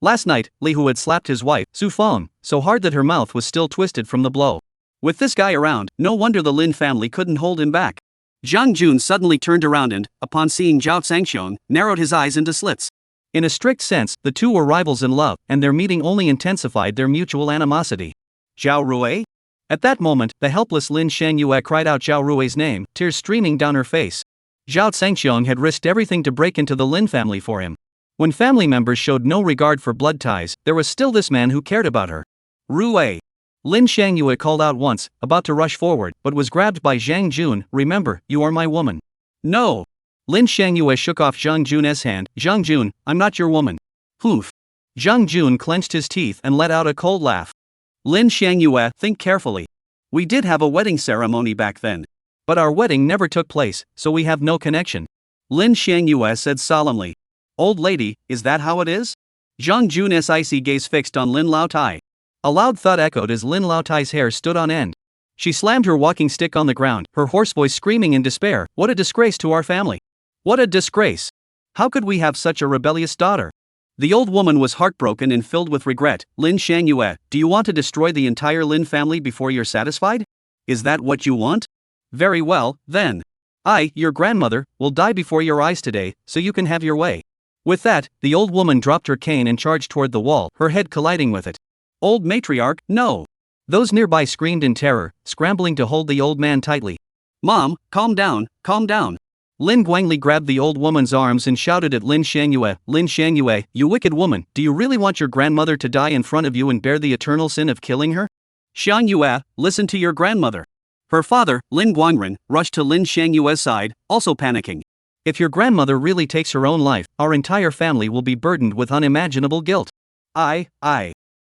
Last night, Li Hu had slapped his wife, Su Feng, so hard that her mouth was still twisted from the blow. With this guy around, no wonder the Lin family couldn't hold him back. Zhang Jun suddenly turned around and, upon seeing Zhao Zhangxiong, narrowed his eyes into slits. In a strict sense, the two were rivals in love, and their meeting only intensified their mutual animosity. Zhao Rui? At that moment, the helpless Lin Shangyue cried out Zhao Rui's name, tears streaming down her face. Zhao Zhangxiong had risked everything to break into the Lin family for him. When family members showed no regard for blood ties, there was still this man who cared about her. Rui! Lin Shangyue called out once, about to rush forward, but was grabbed by Zhang Jun. Remember, you are my woman. No! Lin Shangyue shook off Zhang Jun's hand. Zhang Jun, I'm not your woman. Poof! Zhang Jun clenched his teeth and let out a cold laugh. Lin Shangyue, think carefully. We did have a wedding ceremony back then. But our wedding never took place, so we have no connection. Lin Shangyue said solemnly. Old lady, is that how it is? Zhang Jun's icy gaze fixed on Lin Laotai. A loud thud echoed as Lin Laotai's hair stood on end. She slammed her walking stick on the ground, her hoarse voice screaming in despair, what a disgrace to our family. What a disgrace! How could we have such a rebellious daughter? The old woman was heartbroken and filled with regret. Lin Shangyue, do you want to destroy the entire Lin family before you're satisfied? Is that what you want? Very well, then. I, your grandmother, will die before your eyes today, so you can have your way. With that, the old woman dropped her cane and charged toward the wall, her head colliding with it. Old matriarch, no! Those nearby screamed in terror, scrambling to hold the old man tightly. Mom, calm down, calm down. Lin Guangli grabbed the old woman's arms and shouted at Lin Shangyue, you wicked woman, do you really want your grandmother to die in front of you and bear the eternal sin of killing her? Shangyue, listen to your grandmother. Her father, Lin Guangren, rushed to Lin Shangyue's side, also panicking. If your grandmother really takes her own life, our entire family will be burdened with unimaginable guilt. I.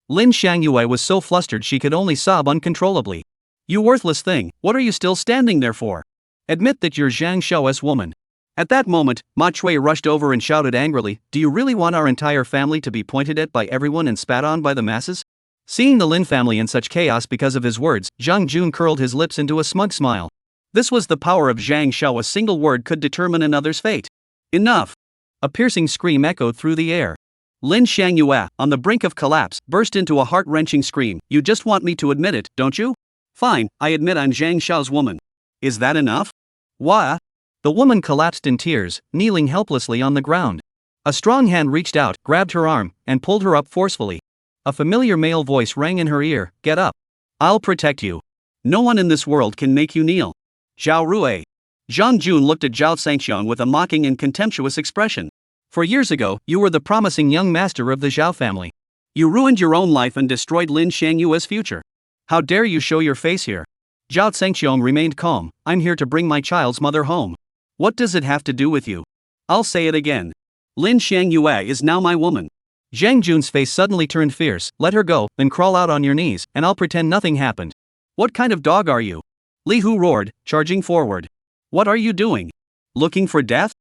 Lin Shangyue was so flustered she could only sob uncontrollably. You worthless thing, what are you still standing there for? Admit that you're Zhang Shou's woman. At that moment, Ma Chui rushed over and shouted angrily, do you really want our entire family to be pointed at by everyone and spat on by the masses? Seeing the Lin family in such chaos because of his words, Zhang Jun curled his lips into a smug smile. This was the power of Zhang Shou, a single word could determine another's fate. Enough! A piercing scream echoed through the air. Lin Shangyue, on the brink of collapse, burst into a heart-wrenching scream. You just want me to admit it, don't you? Fine, I admit I'm Zhang Shou's woman. Is that enough? Why? The woman collapsed in tears, kneeling helplessly on the ground. A strong hand reached out, grabbed her arm, and pulled her up forcefully. A familiar male voice rang in her ear, get up. I'll protect you. No one in this world can make you kneel. Zhao Rui. Zhang Jun looked at Zhao Zhangxiong with a mocking and contemptuous expression. For years ago, you were the promising young master of the Zhao family. You ruined your own life and destroyed Lin Shangyue's future. How dare you show your face here? Zhao Zhangxiong remained calm. I'm here to bring my child's mother home. What does it have to do with you? I'll say it again. Lin Shangyue is now my woman. Zhang Jun's face suddenly turned fierce. Let her go, then crawl out on your knees, and I'll pretend nothing happened. What kind of dog are you? Li Hu roared, charging forward. What are you doing? Looking for death?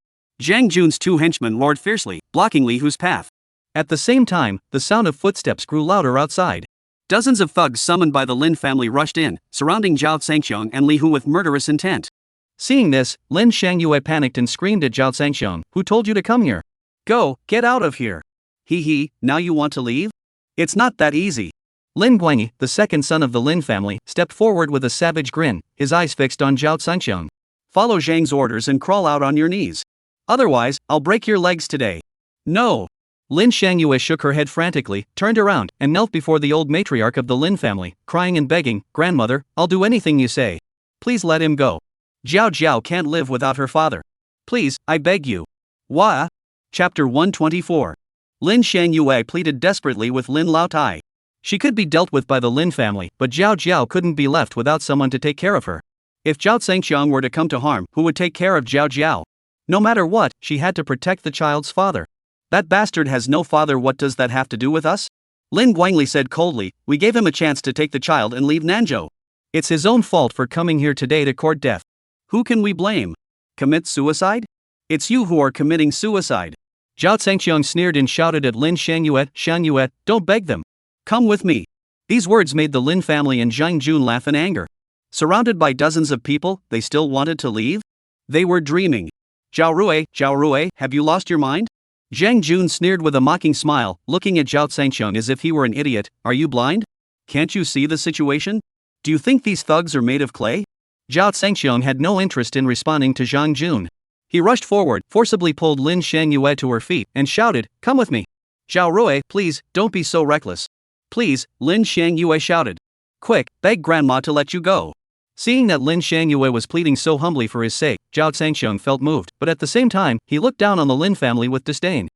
Zhang Jun's two henchmen roared fiercely, blocking Li Hu's path. At the same time, the sound of footsteps grew louder outside. Dozens of thugs summoned by the Lin family rushed in, surrounding Zhao Zhangxiong and Li Hu with murderous intent. Seeing this, Lin Shangyue panicked and screamed at Zhao Zhangxiong, who told you to come here? Go, get out of here. Hee hee, now you want to leave? It's not that easy. Lin Guangyi, the second son of the Lin family, stepped forward with a savage grin, his eyes fixed on Zhao Zhangxiang. Follow Zhang's orders and crawl out on your knees. Otherwise, I'll break your legs today. No. Lin Shangyue shook her head frantically, turned around, and knelt before the old matriarch of the Lin family, crying and begging, "Grandmother, I'll do anything you say. Please let him go. Jiao Jiao can't live without her father. Please, I beg you." Wah! Chapter 124. Lin Shangyue pleaded desperately with Lin Laotai. She could be dealt with by the Lin family, but Zhao Jiao couldn't be left without someone to take care of her. If Zhao Zhangxiang were to come to harm, who would take care of Zhao Jiao? No matter what, she had to protect the child's father. That bastard has no father. What does that have to do with us? Lin Guangli said coldly, "We gave him a chance to take the child and leave Nanzhou. It's his own fault for coming here today to court death. Who can we blame? Commit suicide? It's you who are committing suicide." Zhao Zhangxiang sneered and shouted at Lin Shangyue, "Don't beg them. Come with me." These words made the Lin family and Zhang Jun laugh in anger. Surrounded by dozens of people, they still wanted to leave? They were dreaming. Zhao Rui, have you lost your mind? Zhang Jun sneered with a mocking smile, looking at Zhao Zhangxiang as if he were an idiot. "Are you blind? Can't you see the situation? Do you think these thugs are made of clay?" Zhao Zhangxiang had no interest in responding to Zhang Jun. He rushed forward, forcibly pulled Lin Shangyue to her feet, and shouted, "Come with me." "Zhao Rui, please, don't be so reckless." "Please," Lin Shangyue shouted. "Quick, beg grandma to let you go." Seeing that Lin Shangyue was pleading so humbly for his sake, Zhao Zhangxiang felt moved, but at the same time, he looked down on the Lin family with disdain.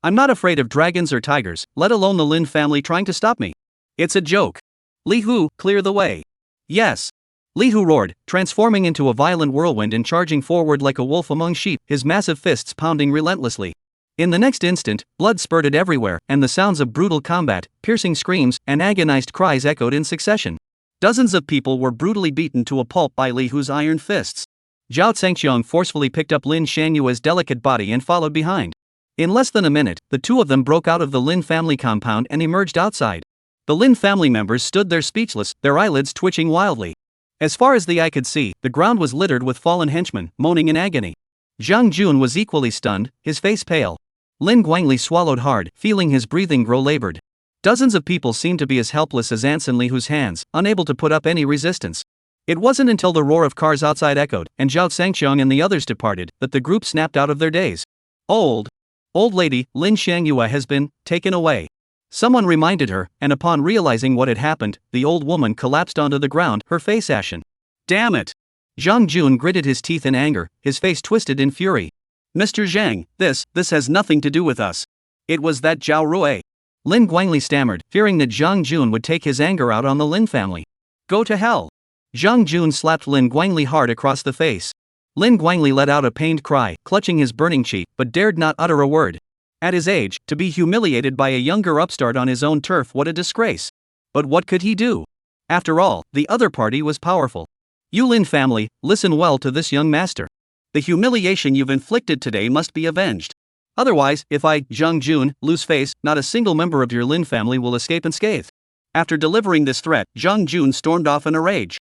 "I'm not afraid of dragons or tigers, let alone the Lin family trying to stop me. It's a joke. Li Hu, clear the way." "Yes." Li Hu roared, transforming into a violent whirlwind and charging forward like a wolf among sheep, his massive fists pounding relentlessly. In the next instant, blood spurted everywhere, and the sounds of brutal combat, piercing screams, and agonized cries echoed in succession. Dozens of people were brutally beaten to a pulp by Li Hu's iron fists. Zhao Zhangxiang forcefully picked up Lin Shanyue's delicate body and followed behind. In less than a minute, the two of them broke out of the Lin family compound and emerged outside. The Lin family members stood there speechless, their eyelids twitching wildly. As far as the eye could see, the ground was littered with fallen henchmen, moaning in agony. Zhang Jun was equally stunned, his face pale. Lin Guangli swallowed hard, feeling his breathing grow labored. Dozens of people seemed to be as helpless as ants in Li Hu's hands, unable to put up any resistance. It wasn't until the roar of cars outside echoed, and Zhao Zhangxiang and the others departed, that the group snapped out of their daze. Old lady, Lin Shangyue has been taken away. Someone reminded her, and upon realizing what had happened, the old woman collapsed onto the ground, her face ashen. "Damn it!" Zhang Jun gritted his teeth in anger, his face twisted in fury. "Mr. Zhang, this has nothing to do with us. It was that Zhao Rui." Lin Guangli stammered, fearing that Zhang Jun would take his anger out on the Lin family. "Go to hell." Zhang Jun slapped Lin Guangli hard across the face. Lin Guangli let out a pained cry, clutching his burning cheek, but dared not utter a word. At his age, to be humiliated by a younger upstart on his own turf, what a disgrace. But what could he do? After all, the other party was powerful. You Lin family, listen well to this young master. The humiliation you've inflicted today must be avenged. Otherwise, if I, Zhang Jun, lose face, not a single member of your Lin family will escape unscathed. After delivering this threat, Zhang Jun stormed off in a rage.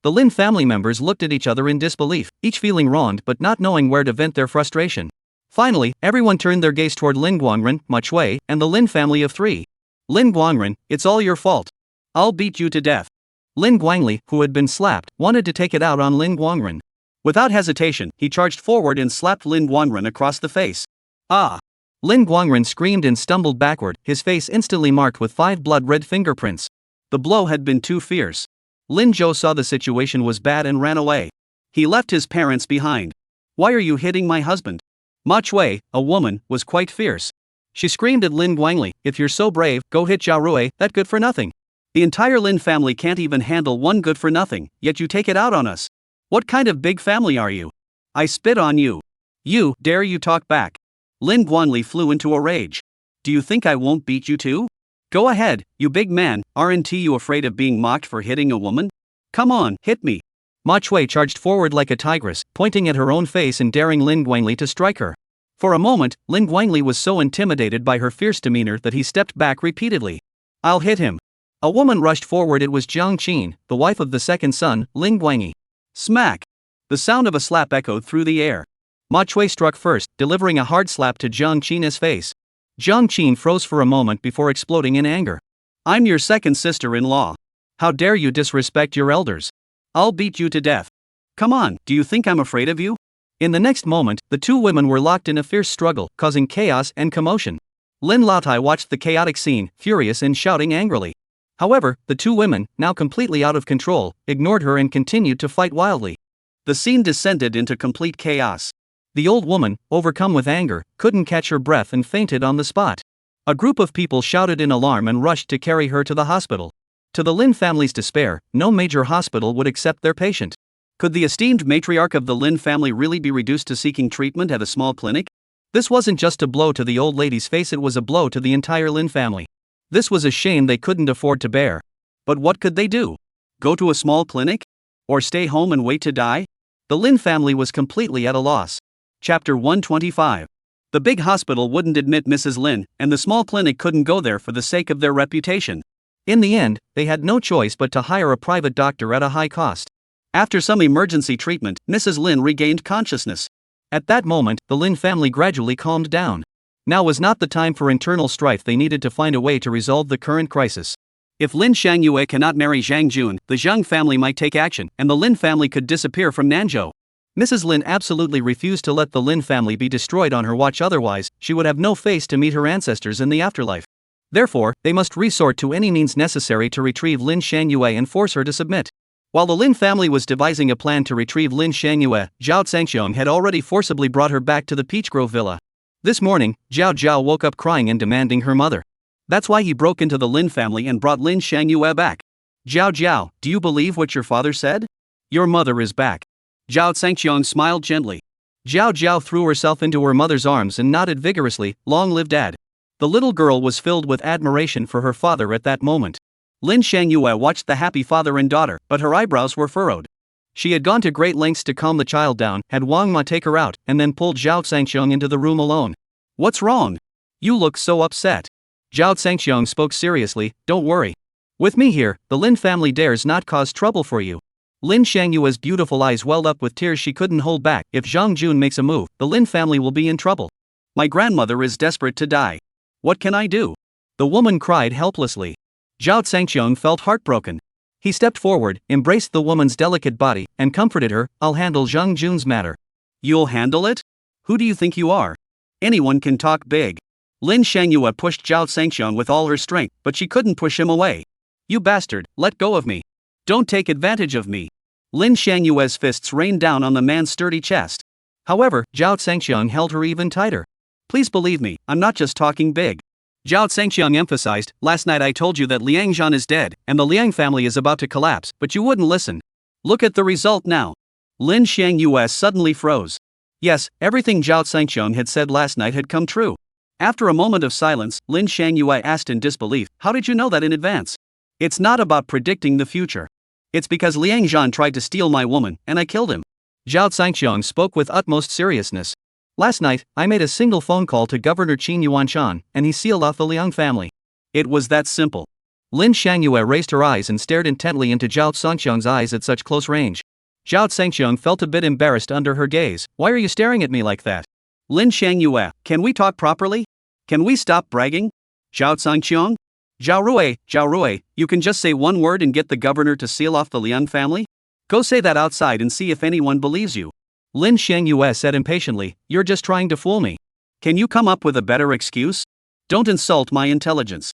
The Lin family members looked at each other in disbelief, each feeling wronged but not knowing where to vent their frustration. Finally, everyone turned their gaze toward Lin Guangren, Ma Chui, and the Lin family of three. "Lin Guangren, it's all your fault. I'll beat you to death." Lin Guangli, who had been slapped, wanted to take it out on Lin Guangren. Without hesitation, he charged forward and slapped Lin Guangren across the face. "Ah!" Lin Guangren screamed and stumbled backward, his face instantly marked with 5 blood-red fingerprints. The blow had been too fierce. Lin Zhou saw the situation was bad and ran away. He left his parents behind. "Why are you hitting my husband?" Ma Chui, a woman, was quite fierce. She screamed at Lin Guangli, "If you're so brave, go hit Zhao Rui, that good for nothing. The entire Lin family can't even handle one good for nothing, yet you take it out on us. What kind of big family are you? I spit on you. You, dare you talk back." Lin Guangli flew into a rage. "Do you think I won't beat you too? Go ahead, you big man, aren't you afraid of being mocked for hitting a woman? Come on, hit me." Ma Chui charged forward like a tigress, pointing at her own face and daring Lin Guangli to strike her. For a moment, Lin Guangli was so intimidated by her fierce demeanor that he stepped back repeatedly. "I'll hit him." A woman rushed forward. It was Jiang Qin, the wife of the second son, Lin Guangyi. Smack! The sound of a slap echoed through the air. Ma Chui struck first, delivering a hard slap to Jiang Qin's face. Jiang Qin froze for a moment before exploding in anger. I'm your second sister-in-law. How dare you disrespect your elders? I'll beat you to death. Come on, do you think I'm afraid of you? In the next moment, the two women were locked in a fierce struggle, causing chaos and commotion. Lin Laotai watched the chaotic scene, furious and shouting angrily. However, the two women, now completely out of control, ignored her and continued to fight wildly. The scene descended into complete chaos. The old woman, overcome with anger, couldn't catch her breath and fainted on the spot. A group of people shouted in alarm and rushed to carry her to the hospital. To the Lin family's despair, no major hospital would accept their patient. Could the esteemed matriarch of the Lin family really be reduced to seeking treatment at a small clinic? This wasn't just a blow to the old lady's face, it was a blow to the entire Lin family. This was a shame they couldn't afford to bear. But what could they do? Go to a small clinic? Or stay home and wait to die? The Lin family was completely at a loss. Chapter 125. The big hospital wouldn't admit Mrs. Lin, and the small clinic couldn't go there for the sake of their reputation. In the end, they had no choice but to hire a private doctor at a high cost. After some emergency treatment, Mrs. Lin regained consciousness. At that moment, the Lin family gradually calmed down. Now was not the time for internal strife, they needed to find a way to resolve the current crisis. If Lin Shangyue cannot marry Zhang Jun, the Zhang family might take action, and the Lin family could disappear from Nanzhou. Mrs. Lin absolutely refused to let the Lin family be destroyed on her watch, otherwise, she would have no face to meet her ancestors in the afterlife. Therefore, they must resort to any means necessary to retrieve Lin Shangyue and force her to submit. While the Lin family was devising a plan to retrieve Lin Shangyue, Zhao Zhangxiong had already forcibly brought her back to the Peach Grove villa. This morning, Zhao Zhao woke up crying and demanding her mother. That's why he broke into the Lin family and brought Lin Shangyue back. Zhao Zhao, do you believe what your father said? Your mother is back. Zhao Zhangxiong smiled gently. Zhao Zhao threw herself into her mother's arms and nodded vigorously, long live Dad. The little girl was filled with admiration for her father at that moment. Lin Shangyue watched the happy father and daughter, but her eyebrows were furrowed. She had gone to great lengths to calm the child down, had Wang Ma take her out, and then pulled Zhao Zhangxiong into the room alone. What's wrong? You look so upset. Zhao Zhangxiong spoke seriously, don't worry. With me here, the Lin family dares not cause trouble for you. Lin Shangyue's beautiful eyes welled up with tears she couldn't hold back. If Zhang Jun makes a move, the Lin family will be in trouble. My grandmother is desperate to die. What can I do? The woman cried helplessly. Zhao Zhangxiong felt heartbroken. He stepped forward, embraced the woman's delicate body, and comforted her. I'll handle Zhang Jun's matter. You'll handle it? Who do you think you are? Anyone can talk big. Lin Shangyue pushed Zhao Zhangxiong with all her strength, but she couldn't push him away. You bastard, let go of me. Don't take advantage of me. Lin Shangyue's fists rained down on the man's sturdy chest. However, Zhao Zhangxiong held her even tighter. Please believe me, I'm not just talking big. Zhao Zhangxiong emphasized, last night I told you that Liang Zhan is dead, and the Liang family is about to collapse, but you wouldn't listen. Look at the result now. Lin Shangyue suddenly froze. Yes, everything Zhao Zhangxiong had said last night had come true. After a moment of silence, Lin Shangyue asked in disbelief, how did you know that in advance? It's not about predicting the future. It's because Liang Zhan tried to steal my woman, and I killed him. Zhao Zhangxiong spoke with utmost seriousness. Last night, I made a single phone call to Governor Qin Yuanshan, and he sealed off the Liang family. It was that simple. Lin Shangyue raised her eyes and stared intently into Zhao Zhangxiong's eyes at such close range. Zhao Zhangxiong felt a bit embarrassed under her gaze. Why are you staring at me like that? Lin Shangyue, can we talk properly? Can we stop bragging? Zhao Zhangxiong? Zhao Rui, you can just say one word and get the governor to seal off the Liang family? Go say that outside and see if anyone believes you. Lin Shangyue said impatiently, you're just trying to fool me. Can you come up with a better excuse? Don't insult my intelligence.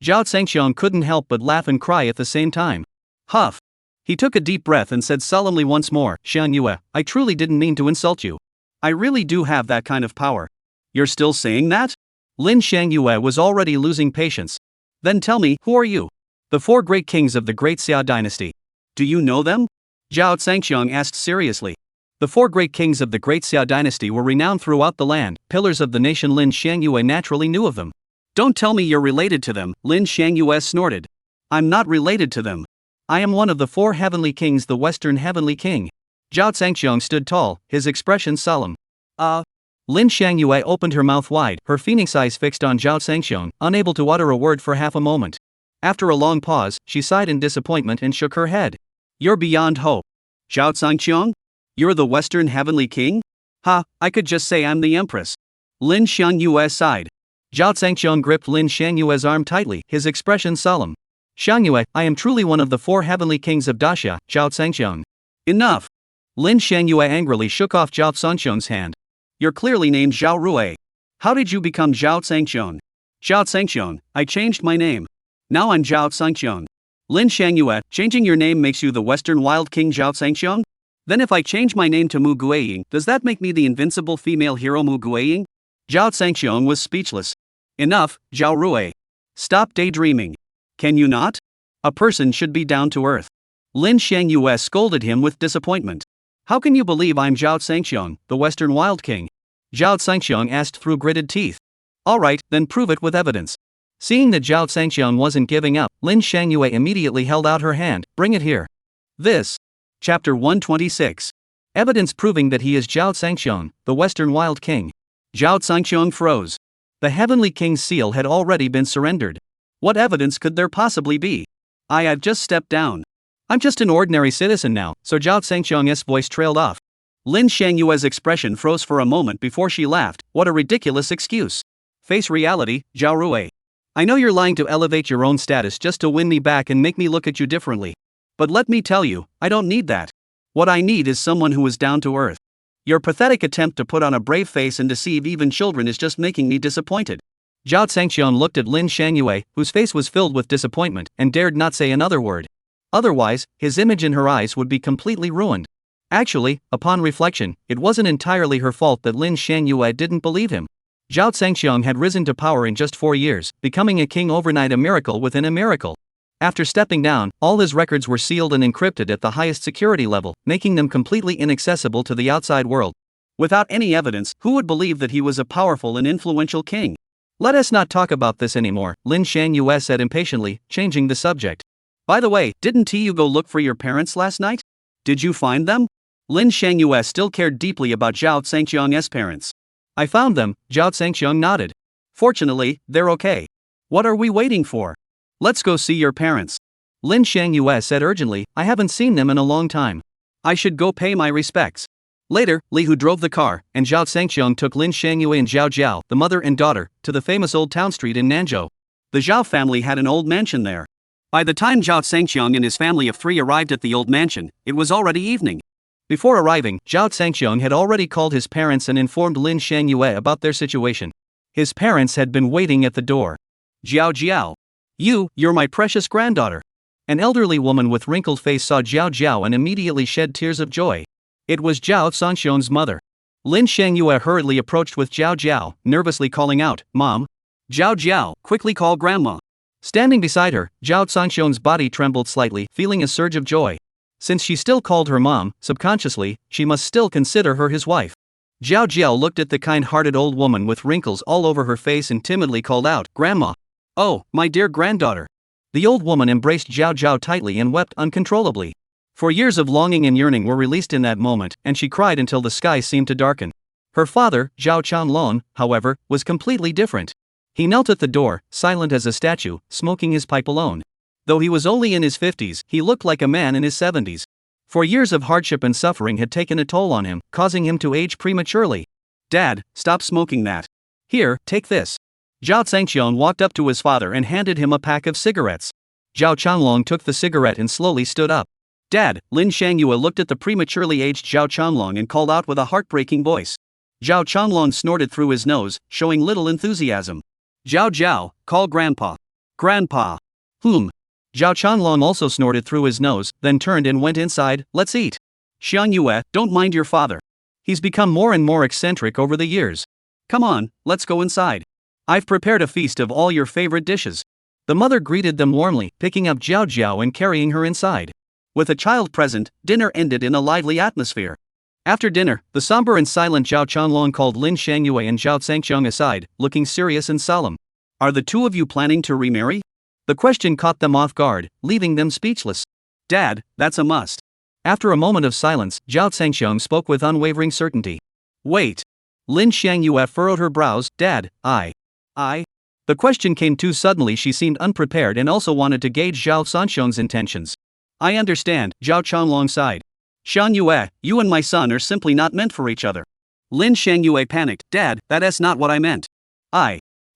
Zhao Zhangxiong couldn't help but laugh and cry at the same time. Huff. He took a deep breath and said solemnly once more, Shangyue, I truly didn't mean to insult you. I really do have that kind of power. You're still saying that? Lin Shangyue was already losing patience. Then tell me, who are you? The four great kings of the Great Xia dynasty. Do you know them? Zhao Zhangxiong asked seriously. The four great kings of the Great Xia dynasty were renowned throughout the land, pillars of the nation. Lin Shangyue naturally knew of them. Don't tell me you're related to them, Lin Shangyue snorted. I'm not related to them. I am one of the four heavenly kings, the Western Heavenly King. Zhao Zhangxiong stood tall, his expression solemn. Lin Shangyue opened her mouth wide, her phoenix eyes fixed on Zhao Zhangxiong, unable to utter a word for half a moment. After a long pause, she sighed in disappointment and shook her head. You're beyond hope. Zhao Zhangxiong? You're the Western Heavenly King? Ha, I could just say I'm the Empress. Lin Shangyue sighed. Zhao Zhangqiang gripped Lin Shangyue's arm tightly, his expression solemn. Shangyue, I am truly one of the 4 heavenly kings of Daxia, Zhao Zhangqiang. Enough! Lin Shangyue angrily shook off Zhao Zhangqiang's hand. You're clearly named Zhao Rui. How did you become Zhao Zhangqiang? Zhao Zhangqiang, I changed my name. Now I'm Zhao Zhangqiang. Lin Shangyue, changing your name makes you the Western Wild King Zhao Zhangqiang? Then if I change my name to Mu Guiying, does that make me the invincible female hero Mu Guiying? Zhao Zhangqiang was speechless. Enough, Zhao Rui. Stop daydreaming. Can you not? A person should be down to earth. Lin Shangyue scolded him with disappointment. How can you believe I'm Zhao Zhangqiang, the Western Wild King? Zhao Zhangqiang asked through gritted teeth. Alright, then prove it with evidence. Seeing that Zhao Zhangqiang wasn't giving up, Lin Shangyue immediately held out her hand. Bring it here. This. Chapter 126. Evidence proving that he is Zhao Zhangqiang, the Western Wild King. Zhao Zhangqiang froze. The Heavenly King's seal had already been surrendered. What evidence could there possibly be? I've just stepped down. I'm just an ordinary citizen now, so Zhao Zhangqiang's voice trailed off. Lin Shangyue's expression froze for a moment before she laughed. What a ridiculous excuse. Face reality, Zhao Rui. I know you're lying to elevate your own status just to win me back and make me look at you differently. But let me tell you, I don't need that. What I need is someone who is down to earth. Your pathetic attempt to put on a brave face and deceive even children is just making me disappointed. Zhao Zhangqiang looked at Lin Shangyue, whose face was filled with disappointment, and dared not say another word. Otherwise, his image in her eyes would be completely ruined. Actually, upon reflection, it wasn't entirely her fault that Lin Shangyue didn't believe him. Zhao Zhangqiang had risen to power in just 4 years, becoming a king overnight, a miracle within a miracle. After stepping down, all his records were sealed and encrypted at the highest security level, making them completely inaccessible to the outside world. Without any evidence, who would believe that he was a powerful and influential king? Let us not talk about this anymore, Lin Shangyue said impatiently, changing the subject. By the way, didn't you go look for your parents last night? Did you find them? Lin Shangyue still cared deeply about Zhao Zhangqiang's parents. I found them, Zhao Zhangqiang nodded. Fortunately, they're okay. What are we waiting for? Let's go see your parents. Lin Shangyue said urgently, I haven't seen them in a long time. I should go pay my respects. Later, Li Hu drove the car, and Zhao Zhangqiang took Lin Shangyue and Zhao Jiao, the mother and daughter, to the famous old town street in Nanzhou. The Zhao family had an old mansion there. By the time Zhao Zhangqiang and his family of 3 arrived at the old mansion, it was already evening. Before arriving, Zhao Zhangqiang had already called his parents and informed Lin Shangyue about their situation. His parents had been waiting at the door. Jiao Jiao. You're my precious granddaughter. An elderly woman with wrinkled face saw Jiao Jiao and immediately shed tears of joy. It was Zhao Zhangqiang's mother. Lin Shangyue hurriedly approached with Jiao Jiao, nervously calling out, Mom. Jiao Jiao, quickly call Grandma. Standing beside her, Zhao Zhangqiang's body trembled slightly, feeling a surge of joy. Since she still called her mom, subconsciously, she must still consider her his wife. Jiao Jiao looked at the kind-hearted old woman with wrinkles all over her face and timidly called out, Grandma. Oh, my dear granddaughter. The old woman embraced Jiao Jiao tightly and wept uncontrollably. For years of longing and yearning were released in that moment, and she cried until the sky seemed to darken. Her father, Zhao Chanlong, however, was completely different. He knelt at the door, silent as a statue, smoking his pipe alone. Though he was only in his 50s, he looked like a man in his 70s. For years of hardship and suffering had taken a toll on him, causing him to age prematurely. Dad, stop smoking that. Here, take this. Zhao Zhangqiang walked up to his father and handed him a pack of cigarettes. Zhao Chanlong took the cigarette and slowly stood up. Dad, Lin Shangyue looked at the prematurely aged Zhao Chanlong and called out with a heartbreaking voice. Zhao Chanlong snorted through his nose, showing little enthusiasm. Zhao Jiao, call Grandpa. Grandpa. Zhao Chanlong also snorted through his nose, then turned and went inside. Let's eat. Xiangyue, don't mind your father. He's become more and more eccentric over the years. Come on, let's go inside. I've prepared a feast of all your favorite dishes. The mother greeted them warmly, picking up Jiao Jiao and carrying her inside. With a child present, dinner ended in a lively atmosphere. After dinner, the somber and silent Zhao Chanlong called Lin Shangyue and Zhao Zhangqiang aside, looking serious and solemn. Are the two of you planning to remarry? The question caught them off guard, leaving them speechless. Dad, that's a must. After a moment of silence, Zhao Zhangqiang spoke with unwavering certainty. Wait. Lin Shangyue furrowed her brows. Dad, I. The question came too suddenly. She seemed unprepared and also wanted to gauge Zhao Zhangqiang's intentions. I understand, Zhao Chanlong sighed. Xiangyue, you and my son are simply not meant for each other. Lin Shangyue panicked. Dad, that's not what I meant.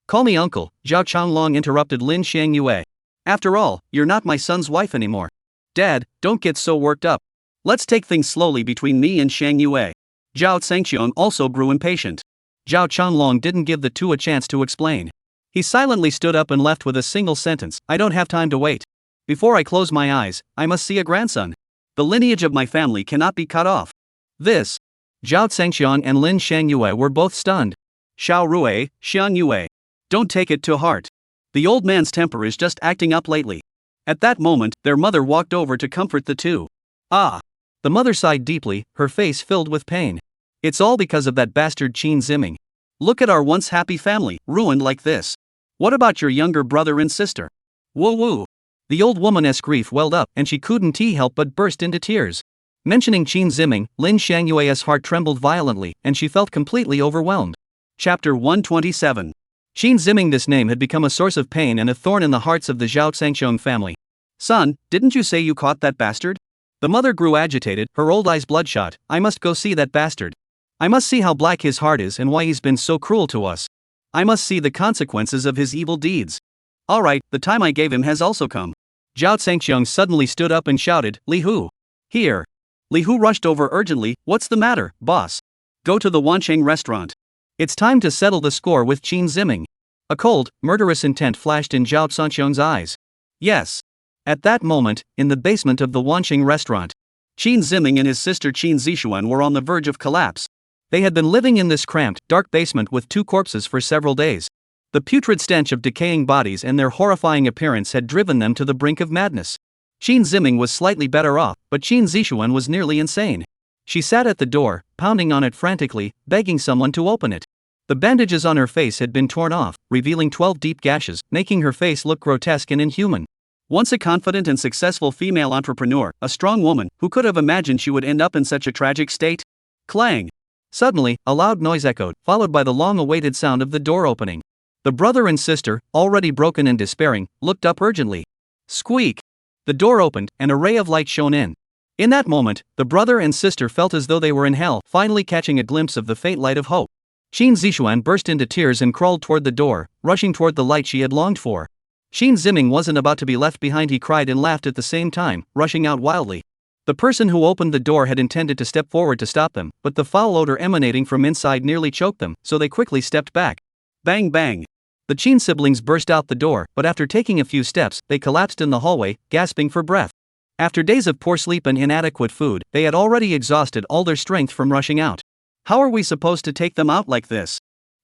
Call me uncle, Zhao Changlong interrupted Lin Xiangyue. After all, you're not my son's wife anymore. Dad, don't get so worked up. Let's take things slowly between me and Xiangyue. Zhao Zhengxiong also grew impatient. Zhao Changlong didn't give the two a chance to explain. He silently stood up and left with a single sentence, I don't have time to wait. Before I close my eyes, I must see a grandson. The lineage of my family cannot be cut off. This. Zhao Zhengxiong and Lin Xiangyue were both stunned. Xiao Rui, Xiangyue. Don't take it to heart. The old man's temper is just acting up lately. At that moment, their mother walked over to comfort the two. Ah! The mother sighed deeply, her face filled with pain. It's all because of that bastard Qin Ziming. Look at our once happy family, ruined like this. What about your younger brother and sister? Woo woo. The old woman's grief welled up and she couldn't help but burst into tears. Mentioning Qin Ziming, Lin Xiangyue's heart trembled violently and she felt completely overwhelmed. Chapter 127. Qin Ziming. This name had become a source of pain and a thorn in the hearts of the Zhao Zhengxiong family. Son, didn't you say you caught that bastard? The mother grew agitated, her old eyes bloodshot. I must go see that bastard. I must see how black his heart is and why he's been so cruel to us. I must see the consequences of his evil deeds. Alright, the time I gave him has also come. Zhao Zhengxiong suddenly stood up and shouted, Li Hu. Here. Li Hu rushed over urgently, what's the matter, boss? Go to the Wancheng restaurant. It's time to settle the score with Qin Ziming. A cold, murderous intent flashed in Zhao Zhengxiong's eyes. Yes. At that moment, in the basement of the Wancheng restaurant, Qin Ziming and his sister Qin Zishuan were on the verge of collapse. They had been living in this cramped, dark basement with two corpses for several days. The putrid stench of decaying bodies and their horrifying appearance had driven them to the brink of madness. Qin Ziming was slightly better off, but Qin Zishuan was nearly insane. She sat at the door, pounding on it frantically, begging someone to open it. The bandages on her face had been torn off, revealing 12 deep gashes, making her face look grotesque and inhuman. Once a confident and successful female entrepreneur, a strong woman, who could have imagined she would end up in such a tragic state? Clang! Suddenly, a loud noise echoed, followed by the long-awaited sound of the door opening. The brother and sister, already broken and despairing, looked up urgently. Squeak! The door opened, and a ray of light shone in. In that moment, the brother and sister felt as though they were in hell, finally catching a glimpse of the faint light of hope. Qin Zishuan burst into tears and crawled toward the door, rushing toward the light she had longed for. Qin Ziming wasn't about to be left behind. He cried and laughed at the same time, rushing out wildly. The person who opened the door had intended to step forward to stop them, but the foul odor emanating from inside nearly choked them, so they quickly stepped back. Bang bang! The Qin siblings burst out the door, but after taking a few steps, they collapsed in the hallway, gasping for breath. After days of poor sleep and inadequate food, they had already exhausted all their strength from rushing out. How are we supposed to take them out like this?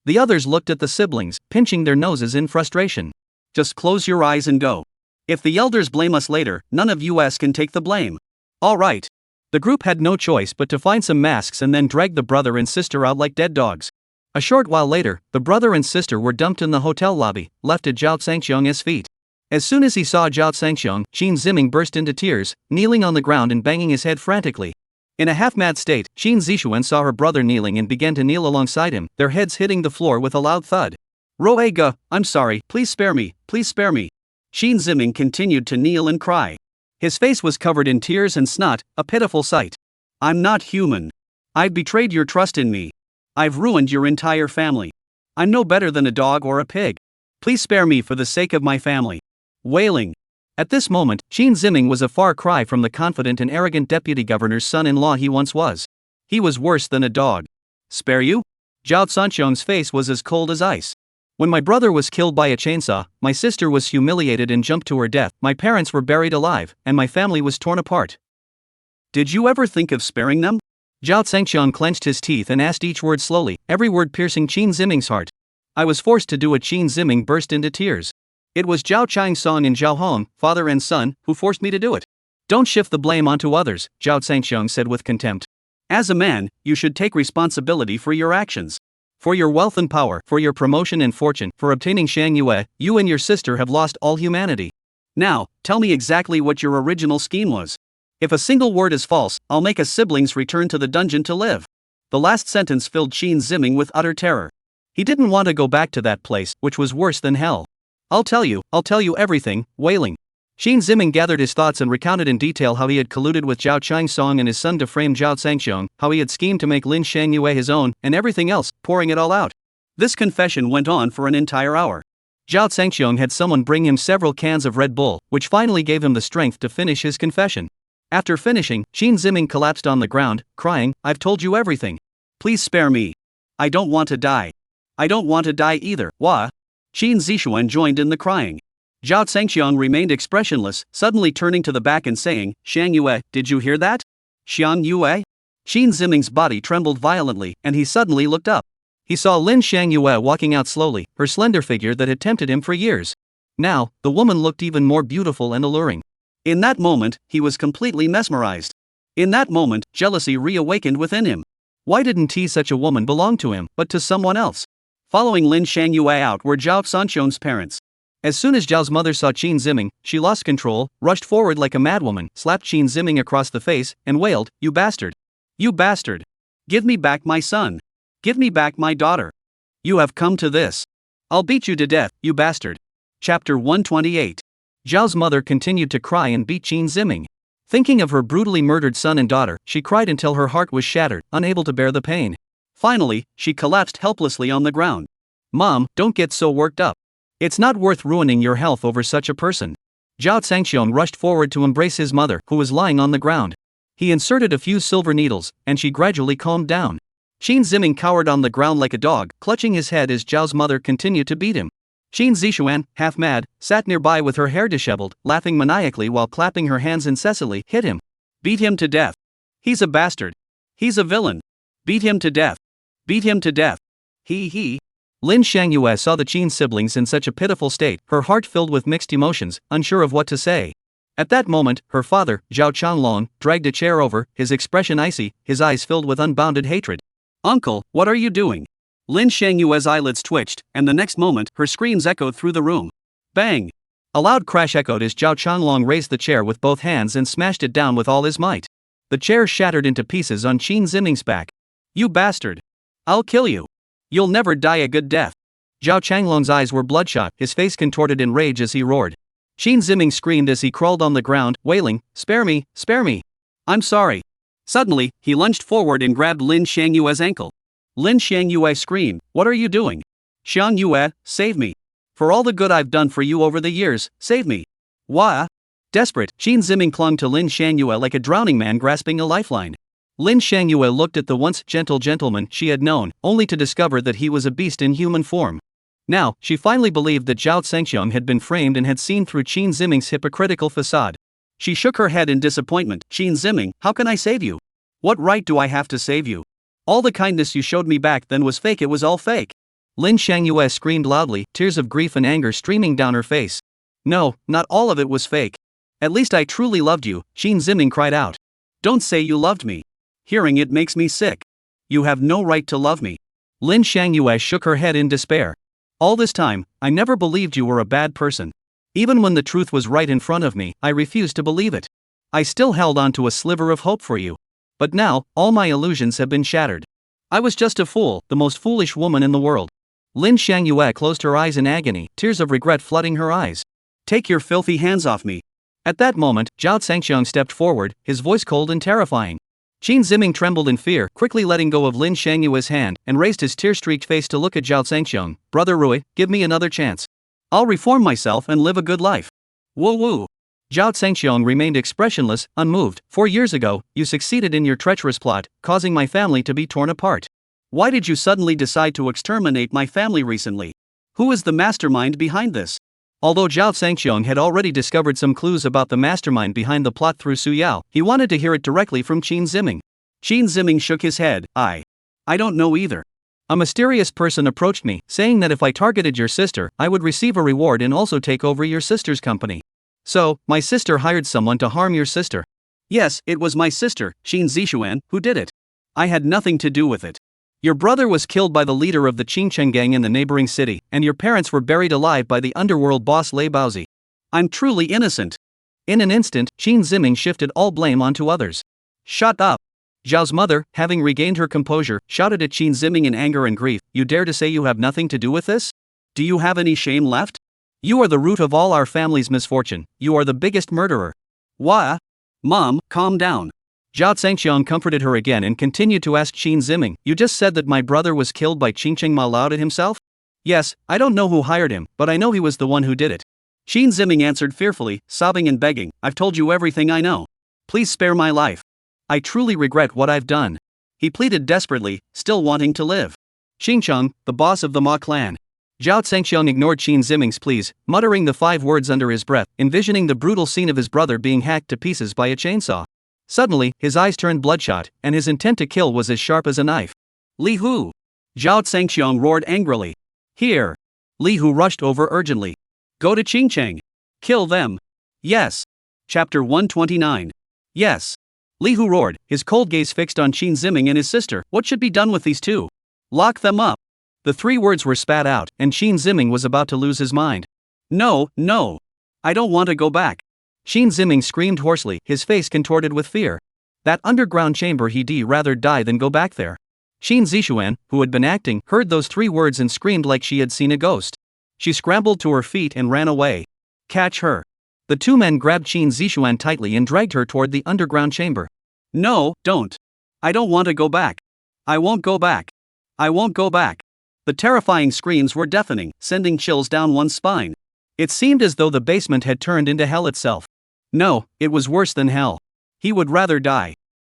The others looked at the siblings, pinching their noses in frustration. Just close your eyes and go. If the elders blame us later, none of us can take the blame. All right. The group had no choice but to find some masks and then drag the brother and sister out like dead dogs. A short while later, the brother and sister were dumped in the hotel lobby, left at Zhao Zhengxiong's feet. As soon as he saw Zhao Zhengxiong, Qin Ziming burst into tears, kneeling on the ground and banging his head frantically. In a half-mad state, Qin Zishuan saw her brother kneeling and began to kneel alongside him, their heads hitting the floor with a loud thud. Roega, I'm sorry, please spare me, please spare me. Qin Ziming continued to kneel and cry. His face was covered in tears and snot, a pitiful sight. I'm not human. I've betrayed your trust in me. I've ruined your entire family. I'm no better than a dog or a pig. Please spare me for the sake of my family. Wailing. At this moment, Qin Ziming was a far cry from the confident and arrogant deputy governor's son-in-law he once was. He was worse than a dog. Spare you? Zhao Zhengxiong's face was as cold as ice. When my brother was killed by a chainsaw, my sister was humiliated and jumped to her death, my parents were buried alive, and my family was torn apart. Did you ever think of sparing them? Zhao Zhengxiong clenched his teeth and asked each word slowly, every word piercing Qin Ziming's heart. I was forced to do it. Qin Ziming burst into tears. It was Zhao Changsong and Zhao Hong, father and son, who forced me to do it. Don't shift the blame onto others, Zhao Zhengxiong said with contempt. As a man, you should take responsibility for your actions. For your wealth and power, for your promotion and fortune, for obtaining Xiangyue, you and your sister have lost all humanity. Now, tell me exactly what your original scheme was. If a single word is false, I'll make a siblings return to the dungeon to live. The last sentence filled Qin Ziming with utter terror. He didn't want to go back to that place, which was worse than hell. I'll tell you everything, wailing. Qin Ziming gathered his thoughts and recounted in detail how he had colluded with Zhao Changsong and his son to frame Zhao Zhengxiong, how he had schemed to make Lin Xiangyue his own, and everything else, pouring it all out. This confession went on for an entire hour. Zhao Zhangxiong had someone bring him several cans of Red Bull, which finally gave him the strength to finish his confession. After finishing, Qin Ziming collapsed on the ground, crying, "I've told you everything. Please spare me. I don't want to die. I don't want to die either." Wah! Qin Zishuan joined in the crying. Zhao Zhangxiong remained expressionless, suddenly turning to the back and saying, "Xiang Yue, did you hear that? Xiang Yue?" Qin Ziming's body trembled violently, and he suddenly looked up. He saw Lin Xiang Yue walking out slowly, her slender figure that had tempted him for years. Now, the woman looked even more beautiful and alluring. In that moment, he was completely mesmerized. In that moment, jealousy reawakened within him. Why didn't such a woman belong to him, but to someone else? Following Lin Xiang Yue out were Zhao Sanqiong's parents. As soon as Zhao's mother saw Qin Ziming, she lost control, rushed forward like a madwoman, slapped Qin Ziming across the face, and wailed, "You bastard! You bastard! Give me back my son! Give me back my daughter! You have come to this! I'll beat you to death, you bastard!" Chapter 128. Zhao's mother continued to cry and beat Qin Ziming. Thinking of her brutally murdered son and daughter, she cried until her heart was shattered, unable to bear the pain. Finally, she collapsed helplessly on the ground. "Mom, don't get so worked up. It's not worth ruining your health over such a person." Zhao Zhangxiong rushed forward to embrace his mother, who was lying on the ground. He inserted a few silver needles, and she gradually calmed down. Qin Ziming cowered on the ground like a dog, clutching his head as Zhao's mother continued to beat him. Qin Zishuan, half mad, sat nearby with her hair disheveled, laughing maniacally while clapping her hands incessantly. "Hit him! Beat him to death! He's a bastard! He's a villain! Beat him to death! Beat him to death! He. Lin Xiang Yue saw the Qin siblings in such a pitiful state, her heart filled with mixed emotions, unsure of what to say. At that moment, her father, Zhao Changlong, dragged a chair over, his expression icy, his eyes filled with unbounded hatred. "Uncle, what are you doing?" Lin Xiang Yue's eyelids twitched, and the next moment, her screams echoed through the room. Bang! A loud crash echoed as Zhao Changlong raised the chair with both hands and smashed it down with all his might. The chair shattered into pieces on Qin Ziming's back. "You bastard! I'll kill you! You'll never die a good death!" Zhao Changlong's eyes were bloodshot, his face contorted in rage as he roared. Qin Ziming screamed as he crawled on the ground, wailing, "Spare me, spare me! I'm sorry!" Suddenly, he lunged forward and grabbed Lin Xiang Yue's ankle. Lin Xiang Yue screamed, "What are you doing? Xiang Yue, save me! For all the good I've done for you over the years, save me!" Wah! Desperate, Qin Ziming clung to Lin Xiang Yue like a drowning man grasping a lifeline. Lin Xiang Yue looked at the once gentle gentleman she had known, only to discover that he was a beast in human form. Now, she finally believed that Zhao Zhangxiong had been framed and had seen through Qin Ziming's hypocritical facade. She shook her head in disappointment. "Qin Ziming, how can I save you? What right do I have to save you? All the kindness you showed me back then was fake, it was all fake." Lin Xiang Yue screamed loudly, tears of grief and anger streaming down her face. "No, not all of it was fake. At least I truly loved you," Qin Ziming cried out. "Don't say you loved me. Hearing it makes me sick. You have no right to love me." Lin Xiang Yue shook her head in despair. "All this time, I never believed you were a bad person. Even when the truth was right in front of me, I refused to believe it. I still held on to a sliver of hope for you. But now, all my illusions have been shattered. I was just a fool, the most foolish woman in the world." Lin Xiang Yue closed her eyes in agony, tears of regret flooding her eyes. "Take your filthy hands off me." At that moment, Zhao Zhangxiong stepped forward, his voice cold and terrifying. Qin Ziming trembled in fear, quickly letting go of Lin Xiang Yue's hand, and raised his tear-streaked face to look at Zhao Zhangxiong. "Brother Rui, give me another chance. I'll reform myself and live a good life." Woo! Zhao Zhangxiong remained expressionless, unmoved. 4 years ago, you succeeded in your treacherous plot, causing my family to be torn apart. Why did you suddenly decide to exterminate my family recently? Who is the mastermind behind this?" Although Zhao Zhangxiong had already discovered some clues about the mastermind behind the plot through Su Yao, he wanted to hear it directly from Qin Ziming. Qin Ziming shook his head. I don't know either. A mysterious person approached me, saying that if I targeted your sister, I would receive a reward and also take over your sister's company. So, my sister hired someone to harm your sister." "Yes, it was my sister, Qin Zishuan, who did it. I had nothing to do with it. Your brother was killed by the leader of the Qingcheng gang in the neighboring city, and your parents were buried alive by the underworld boss Lei Baozi. I'm truly innocent." In an instant, Qin Ziming shifted all blame onto others. "Shut up!" Zhao's mother, having regained her composure, shouted at Qin Ziming in anger and grief. "You dare to say you have nothing to do with this? Do you have any shame left? You are the root of all our family's misfortune. You are the biggest murderer." "Wah? Mom, calm down. Zhao Zhangxiang comforted her again and continued to ask Qin Ziming, "You just said that my brother was killed by Qingcheng Malauda himself?" "Yes, I don't know who hired him, but I know he was the one who did it." Qin Ziming answered fearfully, sobbing and begging, "I've told you everything I know. Please spare my life. I truly regret what I've done." He pleaded desperately, still wanting to live. Xingcheng, the boss of the Ma clan. Zhao Zhangxiang ignored Qin Ziming's pleas, muttering the 5 words under his breath, envisioning the brutal scene of his brother being hacked to pieces by a chainsaw. Suddenly, his eyes turned bloodshot, and his intent to kill was as sharp as a knife. "Li Hu!" Zhao Zhangxiang roared angrily. "Here!" Li Hu rushed over urgently. "Go to Qingcheng. Kill them." "Yes." Chapter 129. "Yes." Li Hu roared, his cold gaze fixed on Qin Ziming and his sister. What should be done with these two? "Lock them up." The 3 words were spat out, and Qin Ziming was about to lose his mind. "No, no. I don't want to go back." Qin Ziming screamed hoarsely, his face contorted with fear. That underground chamber, he'd rather die than go back there. Qin Zixuan, who had been acting, heard those 3 words and screamed like she had seen a ghost. She scrambled to her feet and ran away. "Catch her." The 2 men grabbed Qin Zixuan tightly and dragged her toward the underground chamber. "No, don't. I don't want to go back. I won't go back. I won't go back." The terrifying screams were deafening, sending chills down one's spine. It seemed as though the basement had turned into hell itself. No, it was worse than hell. He would rather die.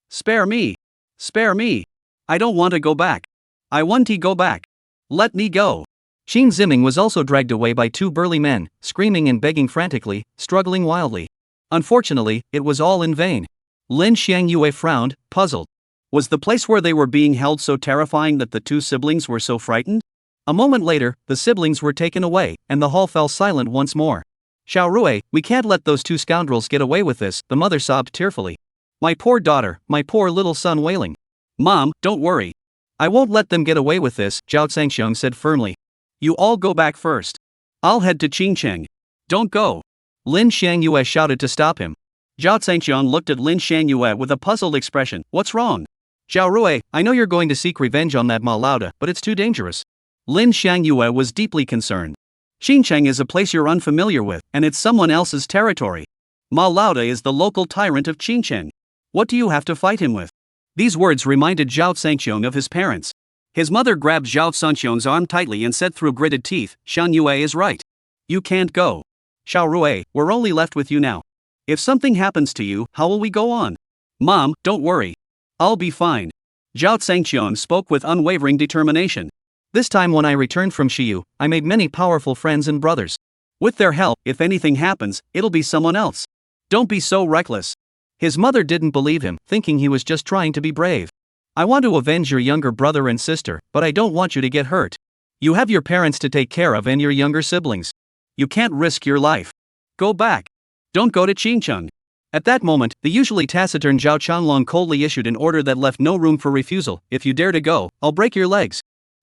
"Spare me! Spare me! I don't want to go back. I want to go back. Let me go." Qin Ziming was also dragged away by 2 burly men, screaming and begging frantically, struggling wildly. Unfortunately, it was all in vain. Lin Xiangyue frowned, puzzled. Was the place where they were being held so terrifying that the 2 siblings were so frightened? A moment later, the siblings were taken away, and the hall fell silent once more. "Xiaorui, we can't let those 2 scoundrels get away with this," the mother sobbed tearfully. "My poor daughter, my poor little son," wailing. "Mom, don't worry. I won't let them get away with this," Zhao Zhangxiang said firmly. "You all go back first. I'll head to Qingcheng." "Don't go." Lin Xiangyue shouted to stop him. Zhao Zhangxiang looked at Lin Xiangyue with a puzzled expression. "What's wrong?" "Xiaorui, I know you're going to seek revenge on that Malauda, but it's too dangerous." Lin Xiangyue was deeply concerned. "Qingcheng is a place you're unfamiliar with, and it's someone else's territory. Malauda is the local tyrant of Qingcheng. What do you have to fight him with?" These words reminded Zhao Zhangxiang of his parents. His mother grabbed Zhao Zhangxiang's arm tightly and said through gritted teeth, "Shan Yue is right. You can't go. Xiaorui, we're only left with you now. If something happens to you, how will we go on?" "Mom, don't worry. I'll be fine." Zhao Zhangxiang spoke with unwavering determination. "This time when I returned from Shiyu, I made many powerful friends and brothers. With their help, if anything happens, it'll be someone else. Don't be so reckless." His mother didn't believe him, thinking he was just trying to be brave. "I want to avenge your younger brother and sister, but I don't want you to get hurt. You have your parents to take care of and your younger siblings. You can't risk your life. Go back. Don't go to Qingcheng." At that moment, the usually taciturn Zhao Changlong coldly issued an order that left no room for refusal. "If you dare to go, I'll break your legs."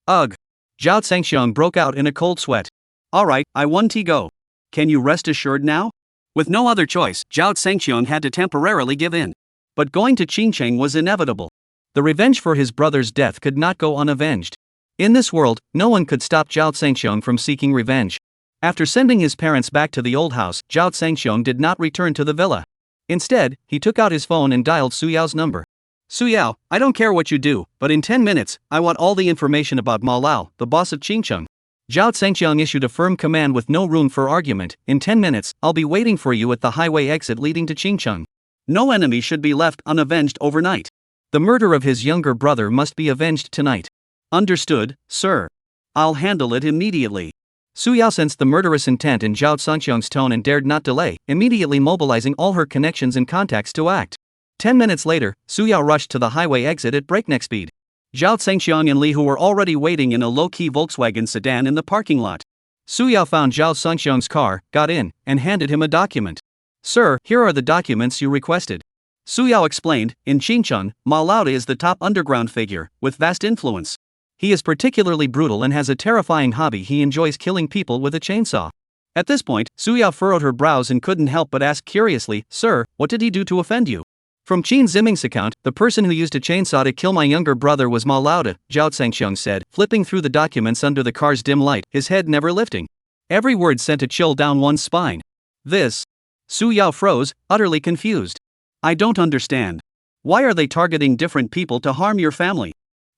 "Ugh." Zhao Zhangxiang broke out in a cold sweat. "Alright, I want to go. Can you rest assured now?" With no other choice, Zhao Zhangxiang had to temporarily give in. But going to Qingcheng was inevitable. The revenge for his brother's death could not go unavenged. In this world, no one could stop Zhao Zhangxiang from seeking revenge. After sending his parents back to the old house, Zhao Zhangxiang did not return to the villa. Instead, he took out his phone and dialed Su Yao's number. "Su Yao, I don't care what you do, but in 10 minutes, I want all the information about Ma Lao, the boss of Qingcheng." Zhao Zhangxiang issued a firm command with no room for argument. "In 10 minutes, I'll be waiting for you at the highway exit leading to Qingcheng. No enemy should be left unavenged overnight. The murder of his younger brother must be avenged tonight." "Understood, sir. I'll handle it immediately." Su Yao sensed the murderous intent in Zhao Zhangxiang's tone and dared not delay, immediately mobilizing all her connections and contacts to act. 10 minutes later, Su Yao rushed to the highway exit at breakneck speed. Zhao Zhangxiang and Li Hu were already waiting in a low-key Volkswagen sedan in the parking lot. Su Yao found Zhao Zhangxiang's car, got in, and handed him a document. "Sir, here are the documents you requested." Su Yao explained, "In Qingcheng, Ma Lauda is the top underground figure, with vast influence. He is particularly brutal and has a terrifying hobby. He enjoys killing people with a chainsaw." At this point, Su Yao furrowed her brows and couldn't help but ask curiously, "Sir, what did he do to offend you?" "From Qin Ziming's account, the person who used a chainsaw to kill my younger brother was Ma Lauda," Zhao Zhangxiang said, flipping through the documents under the car's dim light, his head never lifting. Every word sent a chill down one's spine. "This..." Su Yao froze, utterly confused. "I don't understand. Why are they targeting different people to harm your family?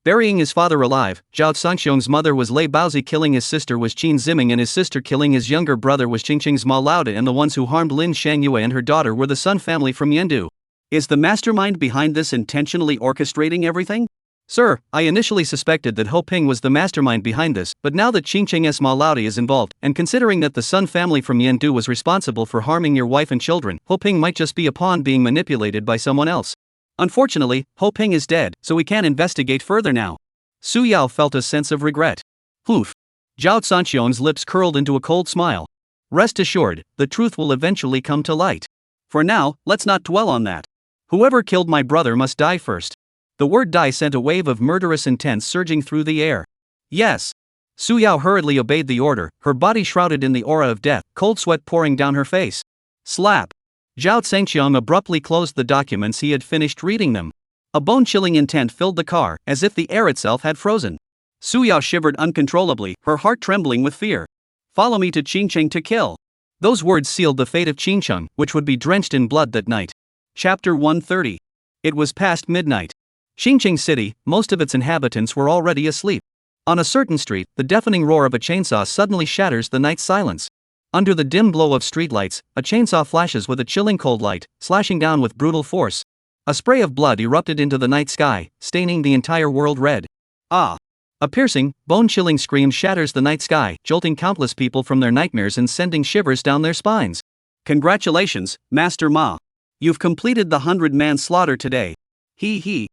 Burying his father alive, Zhao Sangxiong's mother was Lei Baozi, killing his sister was Qin Ziming, and his sister killing his younger brother was Qingqing's Ma Laoda, and the ones who harmed Lin Shangyue and her daughter were the Sun family from Yendu. Is the mastermind behind this intentionally orchestrating everything? Sir, I initially suspected that Ho Ping was the mastermind behind this, but now that Qingqing's Ma Laoda is involved, and considering that the Sun family from Yendu was responsible for harming your wife and children, Ho Ping might just be a pawn being manipulated by someone else. Unfortunately, Ho Ping is dead, so we can't investigate further now. Su Yao felt a sense of regret. Oof. Zhao Sanxiong's lips curled into a cold smile. Rest assured, the truth will eventually come to light. For now, let's not dwell on that. Whoever killed my brother must die first. The word die sent a wave of murderous intent surging through the air. Yes. Su Yao hurriedly obeyed the order, her body shrouded in the aura of death, cold sweat pouring down her face. Slap. Zhao Sangxiong abruptly closed the documents he had finished reading them. A bone-chilling intent filled the car, as if the air itself had frozen. Su Yao shivered uncontrollably, her heart trembling with fear. Follow me to Qingqing to kill. Those words sealed the fate of Qingqing, which would be drenched in blood that night. Chapter 130. It was past midnight. Qingqing City, most of its inhabitants were already asleep. On a certain street, the deafening roar of a chainsaw suddenly shatters the night's silence. Under the dim glow of streetlights, a chainsaw flashes with a chilling cold light, slashing down with brutal force. A spray of blood erupted into the night sky, staining the entire world red. Ah! A piercing, bone-chilling scream shatters the night sky, jolting countless people from their nightmares and sending shivers down their spines. Congratulations, Master Ma. You've completed the 100-man slaughter today. He.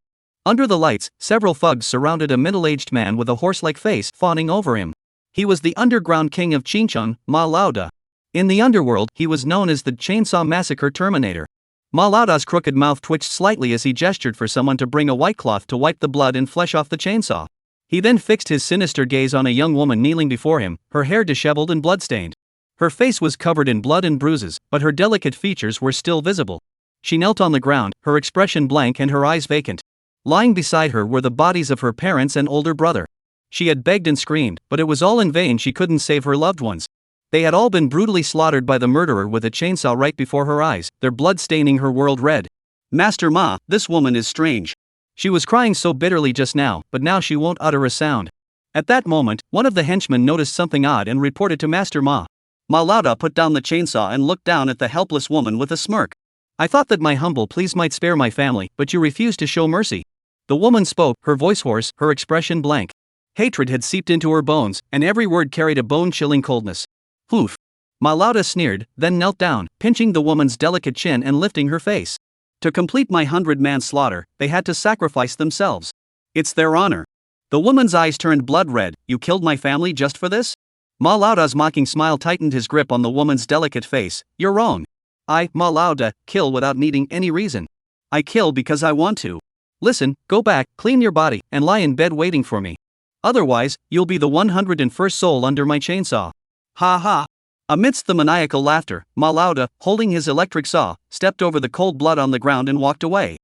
Under the lights, several thugs surrounded a middle-aged man with a horse-like face, fawning over him. He was the underground king of Qingqing, Ma Laoda. In the underworld, he was known as the Chainsaw Massacre Terminator. Ma Laoda's crooked mouth twitched slightly as he gestured for someone to bring a white cloth to wipe the blood and flesh off the chainsaw. He then fixed his sinister gaze on a young woman kneeling before him, her hair disheveled and bloodstained. Her face was covered in blood and bruises, but her delicate features were still visible. She knelt on the ground, her expression blank and her eyes vacant. Lying beside her were the bodies of her parents and older brother. She had begged and screamed, but it was all in vain. She couldn't save her loved ones. They had all been brutally slaughtered by the murderer with a chainsaw right before her eyes, their blood staining her world red. Master Ma, this woman is strange. She was crying so bitterly just now, but now she won't utter a sound. At that moment, one of the henchmen noticed something odd and reported to Master Ma. Ma Laoda put down the chainsaw and looked down at the helpless woman with a smirk. I thought that my humble pleas might spare my family, but you refused to show mercy. The woman spoke, her voice hoarse, her expression blank. Hatred had seeped into her bones, and every word carried a bone-chilling coldness. Oof. Ma Laoda sneered, then knelt down, pinching the woman's delicate chin and lifting her face. To complete my 100-man slaughter, they had to sacrifice themselves. It's their honor. The woman's eyes turned blood red. You killed my family just for this? Ma Laoda's mocking smile tightened his grip on the woman's delicate face. You're wrong. I, Ma Laoda, kill without needing any reason. I kill because I want to. Listen, go back, clean your body, and lie in bed waiting for me. Otherwise, you'll be the 101st soul under my chainsaw. Ha ha. Amidst the maniacal laughter, Ma Laoda, holding his electric saw, stepped over the cold blood on the ground and walked away.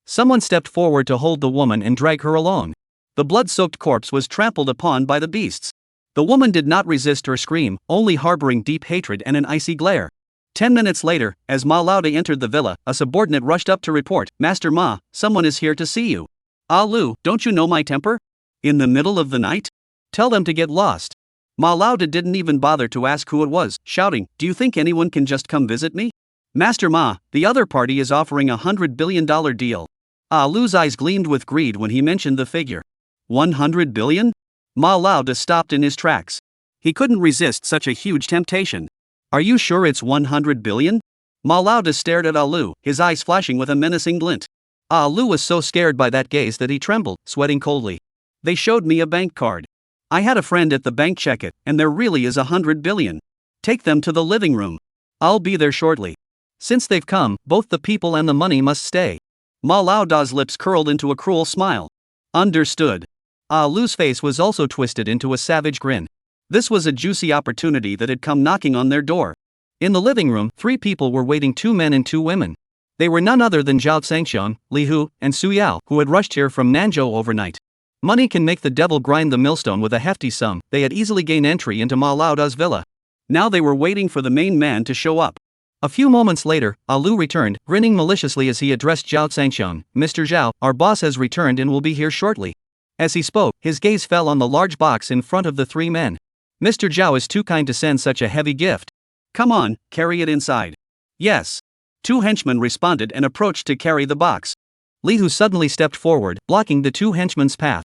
Someone stepped forward to hold the woman and drag her along. The blood-soaked corpse was trampled upon by the beasts. The woman did not resist or scream, only harboring deep hatred and an icy glare. 10 minutes later, as Ma Laoda entered the villa, a subordinate rushed up to report, Master Ma, someone is here to see you. Ah Lu, don't you know my temper? In the middle of the night? Tell them to get lost. Ma Laoda didn't even bother to ask who it was, shouting, do you think anyone can just come visit me? Master Ma, the other party is offering a $100 billion deal. Ah Lu's eyes gleamed with greed when he mentioned the figure. 100 billion? Ma Laoda stopped in his tracks. He couldn't resist such a huge temptation. Are you sure it's 100 billion? Ma Laoda stared at Ah Lu, his eyes flashing with a menacing glint. Ah Lu was so scared by that gaze that he trembled, sweating coldly. They showed me a bank card. I had a friend at the bank check it, and there really is 100 billion. Take them to the living room. I'll be there shortly. Since they've come, both the people and the money must stay. Ma Laoda's lips curled into a cruel smile. Understood. Ah Lu's face was also twisted into a savage grin. This was a juicy opportunity that had come knocking on their door. In the living room, 3 people were waiting, 2 men and 2 women. They were none other than Zhao Sangxiong, Li Hu, and Su Yao, who had rushed here from Nanzhou overnight. Money can make the devil grind the millstone. With a hefty sum, they had easily gained entry into Ma Laoda's villa. Now they were waiting for the main man to show up. A few moments later, Lu returned, grinning maliciously as he addressed Zhao Zhangxiong. Mr. Zhao, our boss has returned and will be here shortly. As he spoke, his gaze fell on the large box in front of the three men. Mr. Zhao is too kind to send such a heavy gift. Come on, carry it inside. Yes. Two henchmen responded and approached to carry the box. Li Hu suddenly stepped forward, blocking the two henchmen's path.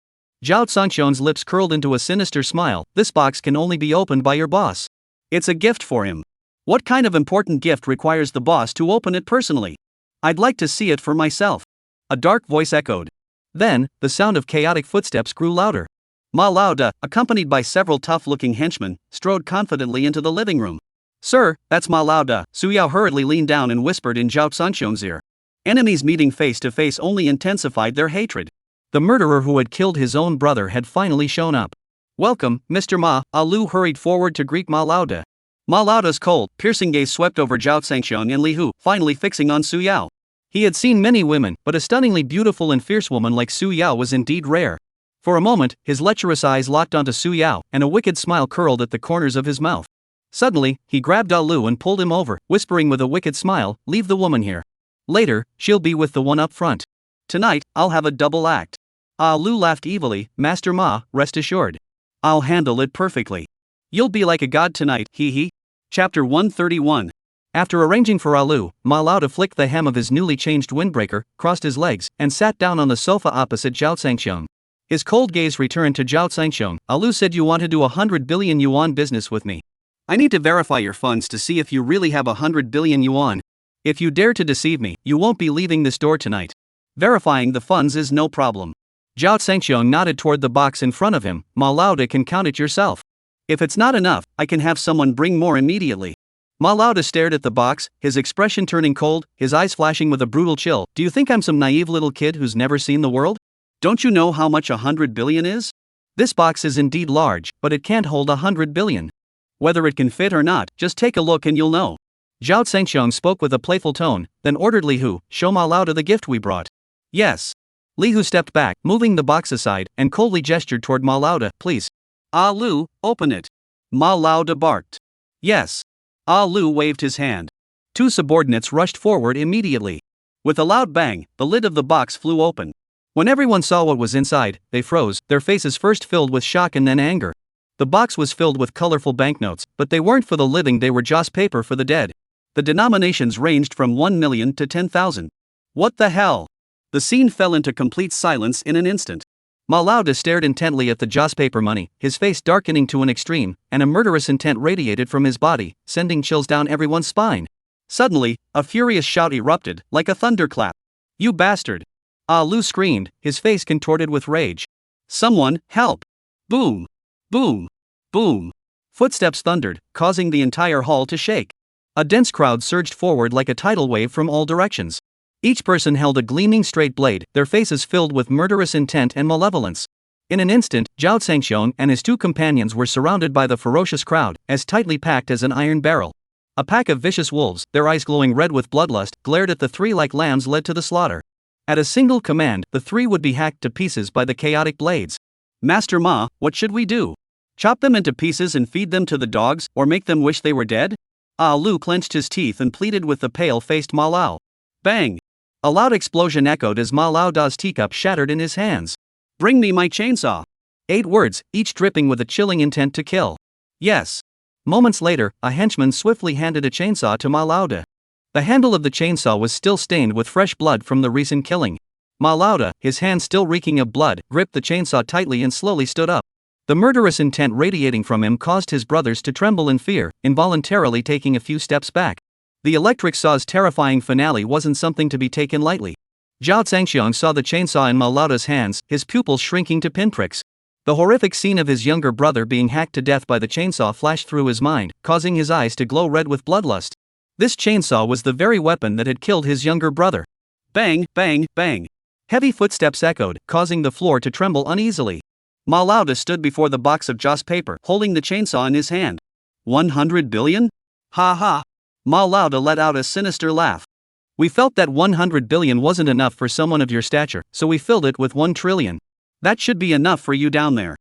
Zhao Zhangxiong's lips curled into a sinister smile. This box can only be opened by your boss. It's a gift for him. What kind of important gift requires the boss to open it personally? I'd like to see it for myself. A dark voice echoed. Then, the sound of chaotic footsteps grew louder. Ma Laoda, accompanied by several tough-looking henchmen, strode confidently into the living room. Sir, that's Ma Laoda. Su Yao hurriedly leaned down and whispered in Zhao Zhangxiong's ear. Enemies meeting face to face only intensified their hatred. The murderer who had killed his own brother had finally shown up. Welcome, Mr. Ma. Lu hurried forward to greet Ma Laoda. Ma Laoda's cold, piercing gaze swept over Zhao Zhangxiong and Li Hu, finally fixing on Su Yao. He had seen many women, but a stunningly beautiful and fierce woman like Su Yao was indeed rare. For a moment, his lecherous eyes locked onto Su Yao, and a wicked smile curled at the corners of his mouth. Suddenly, he grabbed Lu and pulled him over, whispering with a wicked smile, "Leave the woman here. Later, she'll be with the one up front. Tonight, I'll have a double act." Lu laughed evilly. Master Ma, rest assured. I'll handle it perfectly. You'll be like a god tonight, hee hee. Chapter 131. After arranging for Lu, Ma Laoda flicked the hem of his newly changed windbreaker, crossed his legs, and sat down on the sofa opposite Zhao Zhangxiong. His cold gaze returned to Zhao Zhangxiong. Lu said you want to do 100 billion yuan business with me. I need to verify your funds to see if you really have 100 billion yuan. If you dare to deceive me, you won't be leaving this door tonight. Verifying the funds is no problem. Zhao Zhangxiong nodded toward the box in front of him. Ma Laoda can count it yourself. If it's not enough, I can have someone bring more immediately. Ma Laoda stared at the box, his expression turning cold, his eyes flashing with a brutal chill. Do you think I'm some naive little kid who's never seen the world? Don't you know how much 100 billion is? This box is indeed large, but it can't hold 100 billion. Whether it can fit or not, just take a look and you'll know. Zhao Zhangxiong spoke with a playful tone, then ordered Li Hu, show Ma Laoda the gift we brought. Yes. Li Hu stepped back, moving the box aside, and coldly gestured toward Ma Laoda. Please. Lu, open it. Ma Laoda barked. Yes. Lu waved his hand. Two subordinates rushed forward immediately. With a loud bang, the lid of the box flew open. When everyone saw what was inside, they froze, their faces first filled with shock and then anger. The box was filled with colorful banknotes, but they weren't for the living, they were joss paper for the dead. The denominations ranged from 1 million to 10,000. What the hell? The scene fell into complete silence in an instant. Ma Laoda stared intently at the joss paper money, his face darkening to an extreme, and a murderous intent radiated from his body, sending chills down everyone's spine. Suddenly, a furious shout erupted, like a thunderclap. You bastard! Lu screamed, his face contorted with rage. Someone, help! Boom! Boom! Boom! Footsteps thundered, causing the entire hall to shake. A dense crowd surged forward like a tidal wave from all directions. Each person held a gleaming straight blade, their faces filled with murderous intent and malevolence. In an instant, Zhao Zhangxiong and his two companions were surrounded by the ferocious crowd, as tightly packed as an iron barrel. A pack of vicious wolves, their eyes glowing red with bloodlust, glared at the three like lambs led to the slaughter. At a single command, the three would be hacked to pieces by the chaotic blades. Master Ma, what should we do? Chop them into pieces and feed them to the dogs, or make them wish they were dead? Lu clenched his teeth and pleaded with the pale-faced Ma Lao. Bang! A loud explosion echoed as Ma Laoda's teacup shattered in his hands. Bring me my chainsaw. 8 words, each dripping with a chilling intent to kill. Yes. Moments later, a henchman swiftly handed a chainsaw to Ma Laoda. The handle of the chainsaw was still stained with fresh blood from the recent killing. Ma Laoda, his hands still reeking of blood, gripped the chainsaw tightly and slowly stood up. The murderous intent radiating from him caused his brothers to tremble in fear, involuntarily taking a few steps back. The electric saw's terrifying finale wasn't something to be taken lightly. Zhao Zhangxiong saw the chainsaw in Ma Laoda's hands, his pupils shrinking to pinpricks. The horrific scene of his younger brother being hacked to death by the chainsaw flashed through his mind, causing his eyes to glow red with bloodlust. This chainsaw was the very weapon that had killed his younger brother. Bang, bang, bang. Heavy footsteps echoed, causing the floor to tremble uneasily. Ma Laoda stood before the box of joss paper, holding the chainsaw in his hand. 100 billion? Ha ha! Ma Laoda let out a sinister laugh. We felt that 100 billion wasn't enough for someone of your stature, so we filled it with 1 trillion. That should be enough for you down there.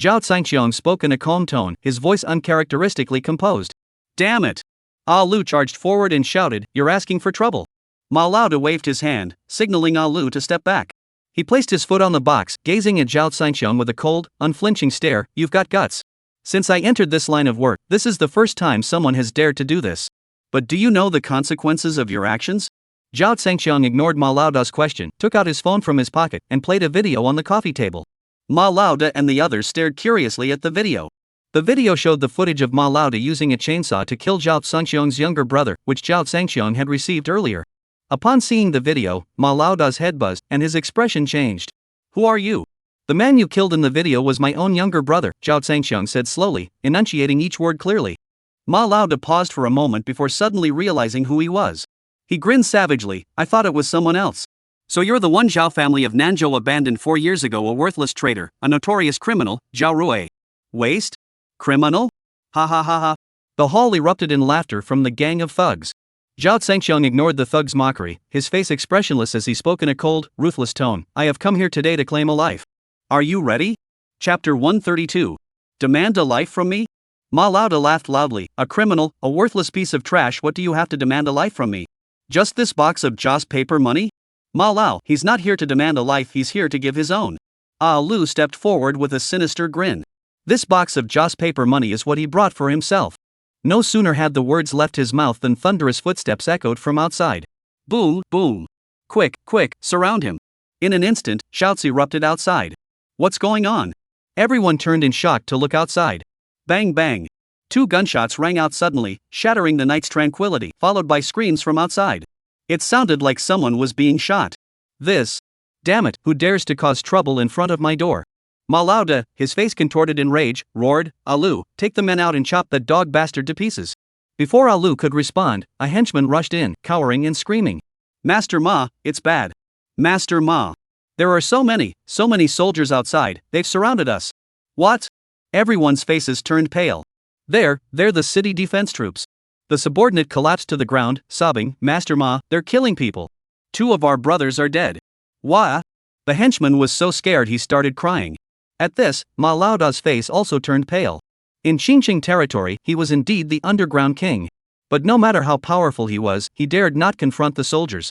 Zhao Zhangxiong spoke in a calm tone, his voice uncharacteristically composed. Damn it! Lu charged forward and shouted, "You're asking for trouble." Ma Laoda waved his hand, signaling Lu to step back. He placed his foot on the box, gazing at Zhao Zhangxiong with a cold, unflinching stare. "You've got guts. Since I entered this line of work, this is the first time someone has dared to do this. But do you know the consequences of your actions?" Zhao Zhangxiong ignored Ma Laoda's question, took out his phone from his pocket, and played a video on the coffee table. Ma Laoda and the others stared curiously at the video. The video showed the footage of Ma Laoda using a chainsaw to kill Zhao Zhangxiong's younger brother, which Zhao Zhangxiong had received earlier. Upon seeing the video, Ma Laoda's head buzzed, and his expression changed. "Who are you?" "The man you killed in the video was my own younger brother," Zhao Zhangxiong said slowly, enunciating each word clearly. Ma Laoda paused for a moment before suddenly realizing who he was. He grinned savagely. "I thought it was someone else." "So you're the one Zhao family of Nanzhou abandoned 4 years ago, a worthless traitor, a notorious criminal, Zhao Rui. Waste? Criminal? Ha ha ha ha." The hall erupted in laughter from the gang of thugs. Zhao Zhangxiong ignored the thug's mockery, his face expressionless as he spoke in a cold, ruthless tone. "I have come here today to claim a life. Are you ready?" Chapter 132. Demand a life from me? Ma Laoda laughed loudly. "A criminal, a worthless piece of trash, what do you have to demand a life from me? Just this box of Joss paper money?" "Ma Lao, he's not here to demand a life, he's here to give his own." Lu stepped forward with a sinister grin. This box of Joss paper money is what he brought for himself. No sooner had the words left his mouth than thunderous footsteps echoed from outside. Boom, boom. "Quick, quick, surround him." In an instant, shouts erupted outside. "What's going on?" Everyone turned in shock to look outside. Bang bang. 2 gunshots rang out suddenly, shattering the night's tranquility, followed by screams from outside. It sounded like someone was being shot. "This. Damn it, who dares to cause trouble in front of my door?" Ma Laoda, his face contorted in rage, roared, "Lu, take the men out and chop that dog bastard to pieces." Before Lu could respond, a henchman rushed in, cowering and screaming. "Master Ma, it's bad. Master Ma. There are so many soldiers outside, they've surrounded us." "What?" Everyone's faces turned pale. They're the city defense troops." The subordinate collapsed to the ground, sobbing, "Master Ma, they're killing people. 2 of our brothers are dead." "What?" The henchman was so scared he started crying. At this, Ma Laoda's face also turned pale. In Qingqing territory, he was indeed the underground king. But no matter how powerful he was, he dared not confront the soldiers.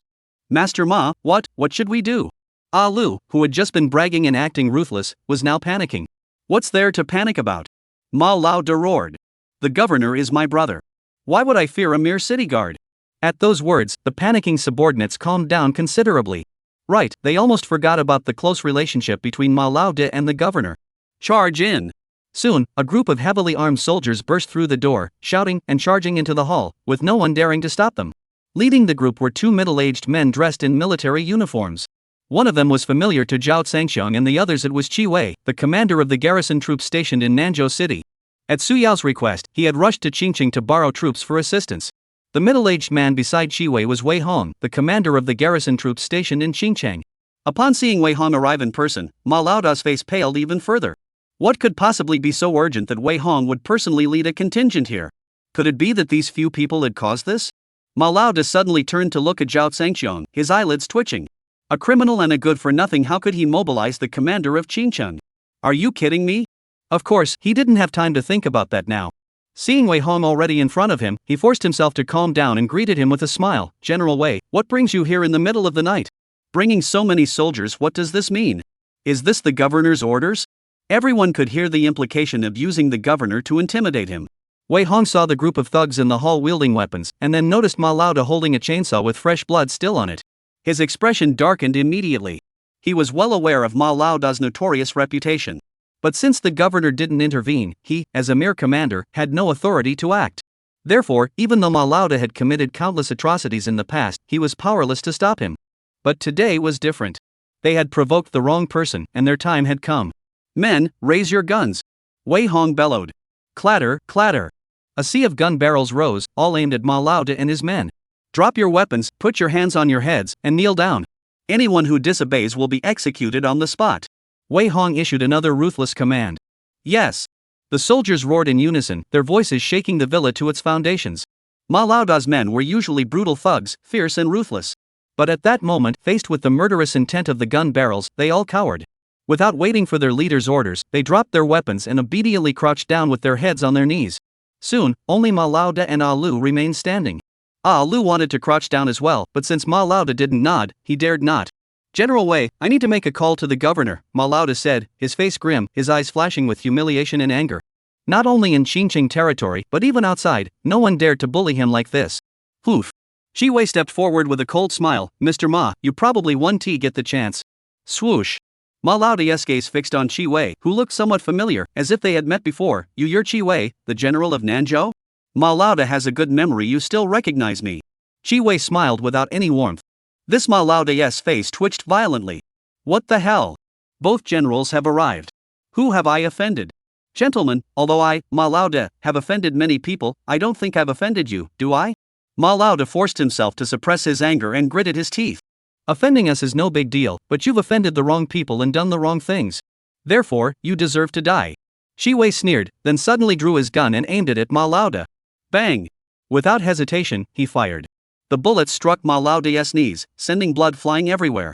"Master Ma, what should we do?" Lu, who had just been bragging and acting ruthless, was now panicking. "What's there to panic about?" Ma Laoda roared. "The governor is my brother. Why would I fear a mere city guard?" At those words, the panicking subordinates calmed down considerably. Right, they almost forgot about the close relationship between Ma Laoda and the governor. "Charge in!" Soon, a group of heavily armed soldiers burst through the door, shouting and charging into the hall, with no one daring to stop them. Leading the group were 2 middle-aged men dressed in military uniforms. One of them was familiar to Zhao Zhangxiong and the others it was Qi Wei, the commander of the garrison troops stationed in Nanzhou City. At Su Yao's request, he had rushed to Qingqing to borrow troops for assistance. The middle-aged man beside Qi Wei was Wei Hong, the commander of the garrison troops stationed in Qingcheng. Upon seeing Wei Hong arrive in person, Ma Laoda's face paled even further. What could possibly be so urgent that Wei Hong would personally lead a contingent here? Could it be that these few people had caused this? Ma Laoda suddenly turned to look at Zhao Zhangxiong, his eyelids twitching. A criminal and a good-for-nothing, how could he mobilize the commander of Qingcheng? Are you kidding me? Of course, he didn't have time to think about that now. Seeing Wei Hong already in front of him, he forced himself to calm down and greeted him with a smile. "General Wei, what brings you here in the middle of the night? Bringing so many soldiers, what does this mean? Is this the governor's orders?" Everyone could hear the implication of using the governor to intimidate him. Wei Hong saw the group of thugs in the hall wielding weapons, and then noticed Ma Laoda holding a chainsaw with fresh blood still on it. His expression darkened immediately. He was well aware of Ma Laoda's notorious reputation. But since the governor didn't intervene, he, as a mere commander, had no authority to act. Therefore, even though Ma Laoda had committed countless atrocities in the past, he was powerless to stop him. But today was different. They had provoked the wrong person, and their time had come. "Men, raise your guns!" Wei Hong bellowed. Clatter, clatter. A sea of gun barrels rose, all aimed at Ma Laoda and his men. "Drop your weapons, put your hands on your heads, and kneel down. Anyone who disobeys will be executed on the spot." Wei Hong issued another ruthless command. "Yes." The soldiers roared in unison, their voices shaking the villa to its foundations. Ma Laoda's men were usually brutal thugs, fierce and ruthless. But at that moment, faced with the murderous intent of the gun barrels, they all cowered. Without waiting for their leader's orders, they dropped their weapons and obediently crouched down with their heads on their knees. Soon, only Ma Lauda and Ah Lu remained standing. Ah Lu wanted to crouch down as well, but since Ma Lauda didn't nod, he dared not. General Wei, I need to make a call to the governor, Ma Lauda said, his face grim, his eyes flashing with humiliation and anger. Not only in Xinjiang territory, but even outside, no one dared to bully him like this. Hoof. Shi Wei stepped forward with a cold smile. Mr. Ma, you probably won't get the chance. Swoosh. Ma Lauda's gaze fixed on Shi Wei, who looked somewhat familiar, as if they had met before. You're Shi Wei, the general of Nanzhou? Ma Lauda has a good memory, you still recognize me. Shi Wei smiled without any warmth. This Ma Lauda's face twitched violently. What the hell? Both generals have arrived. Who have I offended? Gentlemen, although I, Ma Lauda, have offended many people, I don't think I've offended you, do I? Ma Lauda forced himself to suppress his anger and gritted his teeth. Offending us is no big deal, but you've offended the wrong people and done the wrong things. Therefore, you deserve to die. Shi Wei sneered, then suddenly drew his gun and aimed it at Ma Lauda. Bang! Without hesitation, he fired. The bullet struck Ma Lauda's knees, sending blood flying everywhere.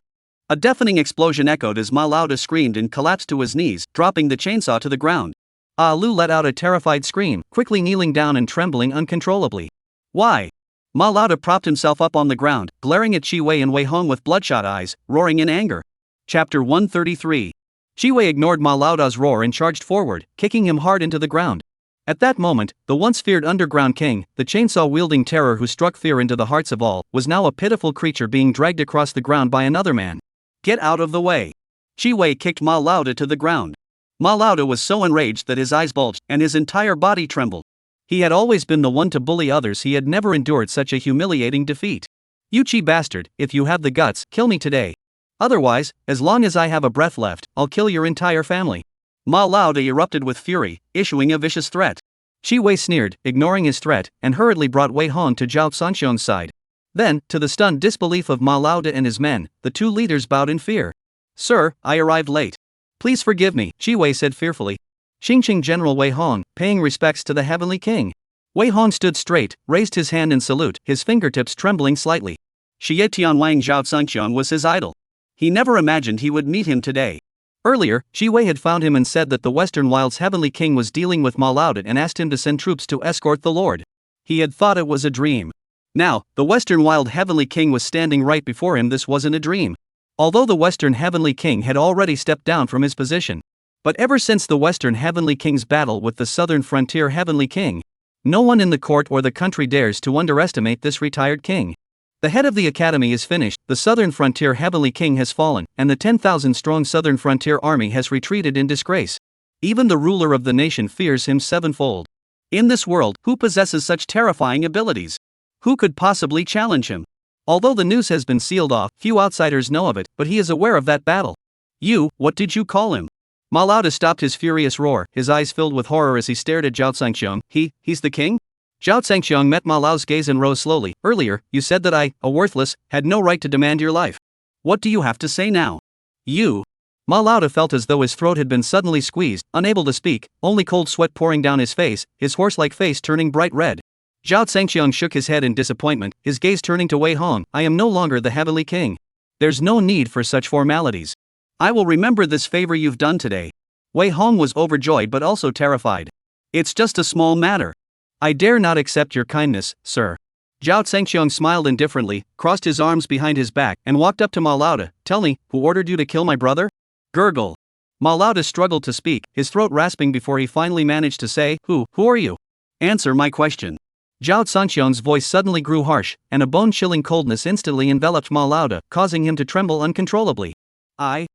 A deafening explosion echoed as Ma Lauda screamed and collapsed to his knees, dropping the chainsaw to the ground. Ah Lu let out a terrified scream, quickly kneeling down and trembling uncontrollably. Why? Ma Lauda propped himself up on the ground, glaring at Shi Wei and Wei Hong with bloodshot eyes, roaring in anger. Chapter 133. Shi Wei ignored Ma Lauda's roar and charged forward, kicking him hard into the ground. At that moment, the once feared underground king, the chainsaw-wielding terror who struck fear into the hearts of all, was now a pitiful creature being dragged across the ground by another man. Get out of the way! Shi Wei kicked Ma Lauda to the ground. Ma Lauda was so enraged that his eyes bulged and his entire body trembled. He had always been the one to bully others, he had never endured such a humiliating defeat. You cheap bastard, if you have the guts, kill me today. Otherwise, as long as I have a breath left, I'll kill your entire family. Ma Lauda erupted with fury, issuing a vicious threat. Shi Wei sneered, ignoring his threat, and hurriedly brought Wei Hong to Zhao Sanxiong's side. Then, to the stunned disbelief of Ma Lauda and his men, the two leaders bowed in fear. Sir, I arrived late. Please forgive me, Shi Wei said fearfully. Xinjiang General Wei Hong, paying respects to the Heavenly King. Wei Hong stood straight, raised his hand in salute, his fingertips trembling slightly. Xie Tianwang Zhao Sanxiong was his idol. He never imagined he would meet him today. Earlier, Shi Wei had found him and said that the Western Wild's Heavenly King was dealing with Ma Lauda and asked him to send troops to escort the Lord. He had thought it was a dream. Now, the Western Wild Heavenly King was standing right before him. This wasn't a dream. Although the Western Heavenly King had already stepped down from his position. But ever since the Western Heavenly King's battle with the Southern Frontier Heavenly King, no one in the court or the country dares to underestimate this retired king. The head of the academy is finished, the Southern Frontier Heavenly King has fallen, and the 10,000-strong Southern Frontier Army has retreated in disgrace. Even the ruler of the nation fears him sevenfold. In this world, who possesses such terrifying abilities? Who could possibly challenge him? Although the news has been sealed off, few outsiders know of it, but he is aware of that battle. You, what did you call him? Ma Lauda stopped his furious roar, his eyes filled with horror as he stared at Zhao Sanxiong. He's the king? Zhao Sanxiong met Ma Lau's gaze and rose slowly. Earlier, you said that I, a worthless, had no right to demand your life. What do you have to say now? You. Ma Lauda felt as though his throat had been suddenly squeezed, unable to speak, only cold sweat pouring down his face, his horse-like face turning bright red. Zhao Sanxiong shook his head in disappointment, his gaze turning to Wei Hong. I am no longer the Heavenly King. There's no need for such formalities. I will remember this favor you've done today. Wei Hong was overjoyed but also terrified. It's just a small matter. I dare not accept your kindness, sir. Zhao Sanxiong smiled indifferently, crossed his arms behind his back, and walked up to Ma Lauda. Tell me, who ordered you to kill my brother? Gurgle. Ma Lauda struggled to speak, his throat rasping before he finally managed to say, Who are you? Answer my question. Zhao Sanxiong's voice suddenly grew harsh, and a bone-chilling coldness instantly enveloped Ma Lauda, causing him to tremble uncontrollably. I.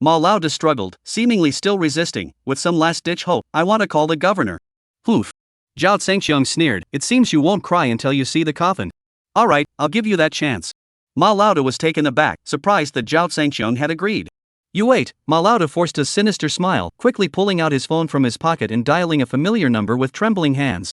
Ma Lauda struggled, seemingly still resisting, with some last-ditch hope. I want to call the governor. Poof. Zhao Sanxiong sneered, it seems you won't cry until you see the coffin. Alright, I'll give you that chance. Ma Lauda was taken aback, surprised that Zhao Sanxiong had agreed. You wait, Ma Lauda forced a sinister smile, quickly pulling out his phone from his pocket and dialing a familiar number with trembling hands.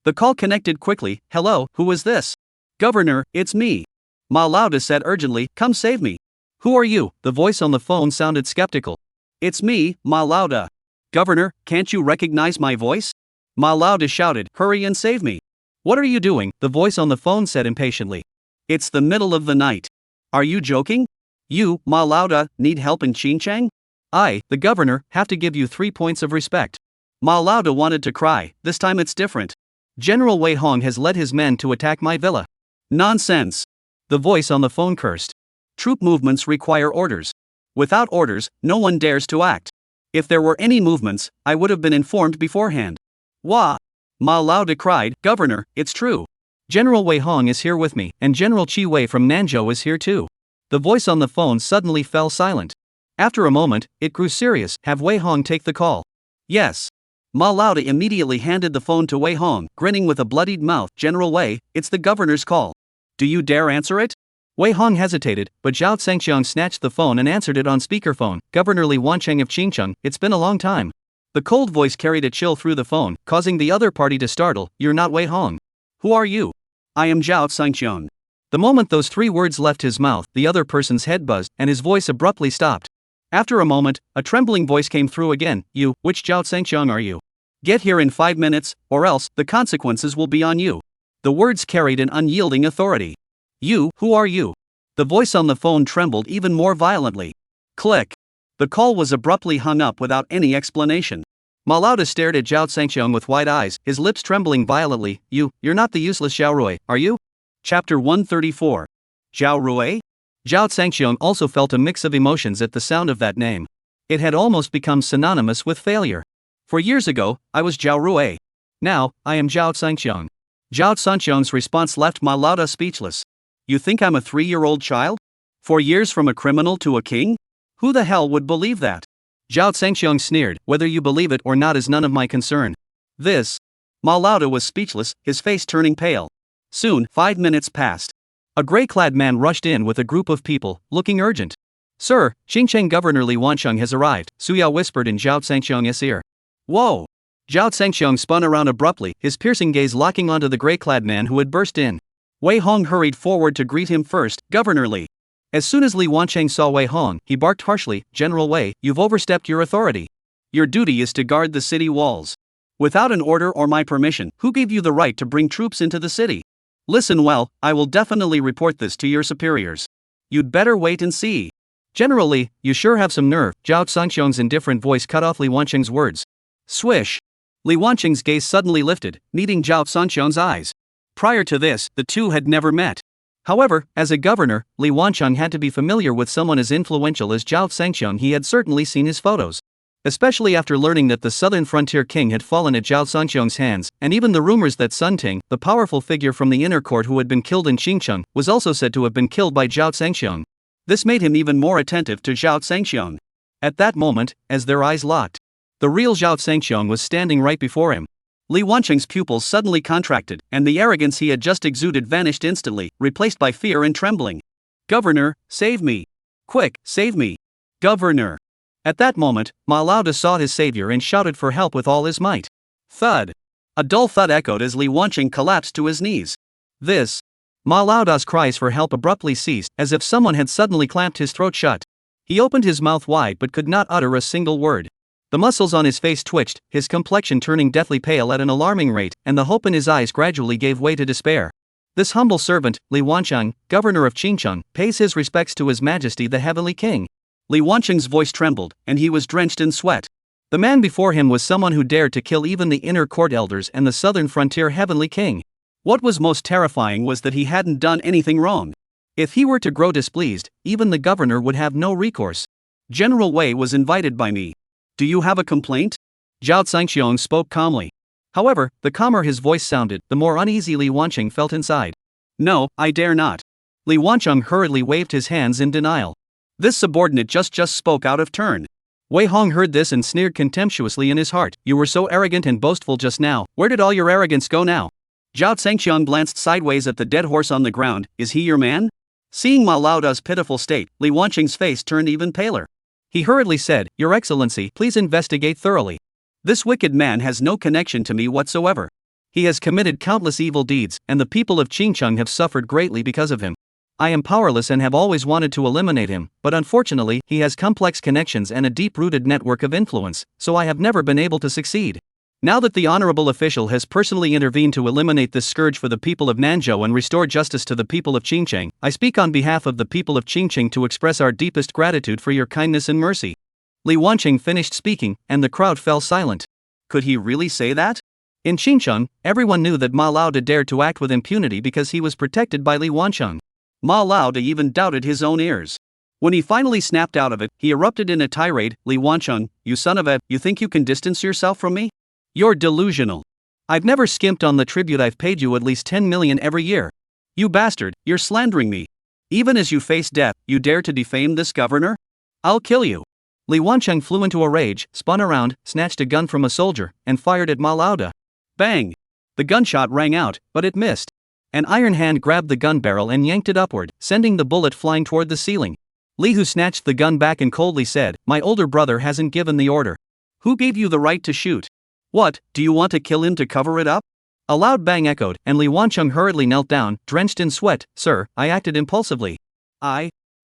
The call connected quickly. Hello, who is this? Governor, it's me. Ma Lauda said urgently, come save me. Who are you? The voice on the phone sounded skeptical. It's me, Ma Lauda. Governor, can't you recognize my voice? Ma Lauda shouted, hurry and save me. What are you doing? The voice on the phone said impatiently. It's the middle of the night. Are you joking? You, Ma Lauda, need help in Xinjiang? I, the governor, have to give you 3 points of respect. Ma Laoda wanted to cry. This time it's different. General Wei Hong has led his men to attack my villa. Nonsense. The voice on the phone cursed. Troop movements require orders. Without orders, no one dares to act. If there were any movements, I would have been informed beforehand. Wah! Ma Laoda cried, Governor, it's true. General Wei Hong is here with me, and General Qi Wei from Nanzhou is here too. The voice on the phone suddenly fell silent. After a moment, it grew serious. Have Wei Hong take the call. Yes. Ma Laoda immediately handed the phone to Wei Hong, grinning with a bloodied mouth. General Wei, it's the governor's call. Do you dare answer it? Wei Hong hesitated, but Zhao Zhangqiang snatched the phone and answered it on speakerphone. Governor Li Wancheng of Qingcheng, it's been a long time. The cold voice carried a chill through the phone, causing the other party to startle. You're not Wei Hong. Who are you? I am Zhao Zhangqiang. The moment those 3 words left his mouth, the other person's head buzzed, and his voice abruptly stopped. After a moment, a trembling voice came through again. You, which Zhao Zhangqiang are you? Get here in 5 minutes, or else, the consequences will be on you. The words carried an unyielding authority. You, who are you? The voice on the phone trembled even more violently. Click. The call was abruptly hung up without any explanation. Ma Laoda stared at Zhao Zhangqiang with wide eyes, his lips trembling violently. You're not the useless Zhao Rui, are you? Chapter 134. Zhao Rui? Zhao Zhangqiang also felt a mix of emotions at the sound of that name. It had almost become synonymous with failure. For years ago, I was Zhao Rui. Now, I am Zhao Zhangqiang. Zhao Zhangqiang's response left Ma Laoda speechless. You think I'm a 3-year-old child? 4 years from a criminal to a king? Who the hell would believe that? Zhao Zhangqiang sneered, whether you believe it or not is none of my concern. Ma Laoda was speechless, his face turning pale. Soon, 5 minutes passed. A gray-clad man rushed in with a group of people, looking urgent. Sir, Qingcheng Governor Li Wancheng has arrived, Suya whispered in Zhao Zhangqiang's ear. Whoa! Zhao Zhangqiang spun around abruptly, his piercing gaze locking onto the gray-clad man who had burst in. Wei Hong hurried forward to greet him first. Governor Li. As soon as Li Wancheng saw Wei Hong, he barked harshly, General Wei, you've overstepped your authority. Your duty is to guard the city walls. Without an order or my permission, who gave you the right to bring troops into the city? Listen well, I will definitely report this to your superiors. You'd better wait and see. General Li, you sure have some nerve. Zhao Zhangqiang's indifferent voice cut off Li Wancheng's words. Swish. Li Wancheng's gaze suddenly lifted, meeting Zhao Zhangqiang's eyes. Prior to this, the two had never met. However, as a governor, Li Wancheng had to be familiar with someone as influential as Zhao Zhangqiang. He had certainly seen his photos. Especially after learning that the southern frontier king had fallen at Zhao Zhangqiang's hands, and even the rumors that Sun Ting, the powerful figure from the inner court who had been killed in Qingcheng, was also said to have been killed by Zhao Zhangqiang. This made him even more attentive to Zhao Zhangqiang. At that moment, as their eyes locked, the real Zhao Zhangqiang was standing right before him. Li Wancheng's pupils suddenly contracted, and the arrogance he had just exuded vanished instantly, replaced by fear and trembling. Governor, save me. Quick, save me. Governor. At that moment, Ma Laoda sought his savior and shouted for help with all his might. Thud. A dull thud echoed as Li Wancheng collapsed to his knees. Ma Laoda's cries for help abruptly ceased, as if someone had suddenly clamped his throat shut. He opened his mouth wide but could not utter a single word. The muscles on his face twitched, his complexion turning deathly pale at an alarming rate, and the hope in his eyes gradually gave way to despair. This humble servant, Li Wancheng, governor of Qingcheng, pays his respects to His Majesty the Heavenly King. Li Wancheng's voice trembled, and he was drenched in sweat. The man before him was someone who dared to kill even the inner court elders and the southern frontier Heavenly King. What was most terrifying was that he hadn't done anything wrong. If he were to grow displeased, even the governor would have no recourse. General Wei was invited by me. Do you have a complaint? Zhao Zhangqiang spoke calmly. However, the calmer his voice sounded, the more uneasy Li Wancheng felt inside. No, I dare not. Li Wancheng hurriedly waved his hands in denial. This subordinate just spoke out of turn. Wei Hong heard this and sneered contemptuously in his heart. You were so arrogant and boastful just now, where did all your arrogance go now? Zhao Zhangqiang glanced sideways at the dead horse on the ground. Is he your man? Seeing Ma Laoda's pitiful state, Li Wancheng's face turned even paler. He hurriedly said, Your Excellency, please investigate thoroughly. This wicked man has no connection to me whatsoever. He has committed countless evil deeds, and the people of Qingcheng have suffered greatly because of him. I am powerless and have always wanted to eliminate him, but unfortunately, he has complex connections and a deep-rooted network of influence, so I have never been able to succeed. Now that the honorable official has personally intervened to eliminate this scourge for the people of Nanzhou and restore justice to the people of Qingcheng, I speak on behalf of the people of Qingcheng to express our deepest gratitude for your kindness and mercy. Li Wancheng finished speaking, and the crowd fell silent. Could he really say that? In Qingcheng, everyone knew that Ma Laoda dared to act with impunity because he was protected by Li Wancheng. Ma Laoda even doubted his own ears. When he finally snapped out of it, he erupted in a tirade. Li Wancheng, you son of a, you think you can distance yourself from me? You're delusional. I've never skimped on the tribute I've paid you at least 10 million every year. You bastard, you're slandering me. Even as you face death, you dare to defame this governor? I'll kill you. Li Wancheng flew into a rage, spun around, snatched a gun from a soldier, and fired at Ma Laoda. Bang! The gunshot rang out, but it missed. An iron hand grabbed the gun barrel and yanked it upward, sending the bullet flying toward the ceiling. Li Hu snatched the gun back and coldly said, "My older brother hasn't given the order." "Who gave you the right to shoot?" "What, do you want to kill him to cover it up?" A loud bang echoed, and Li Wancheng hurriedly knelt down, drenched in sweat. "Sir, I acted impulsively."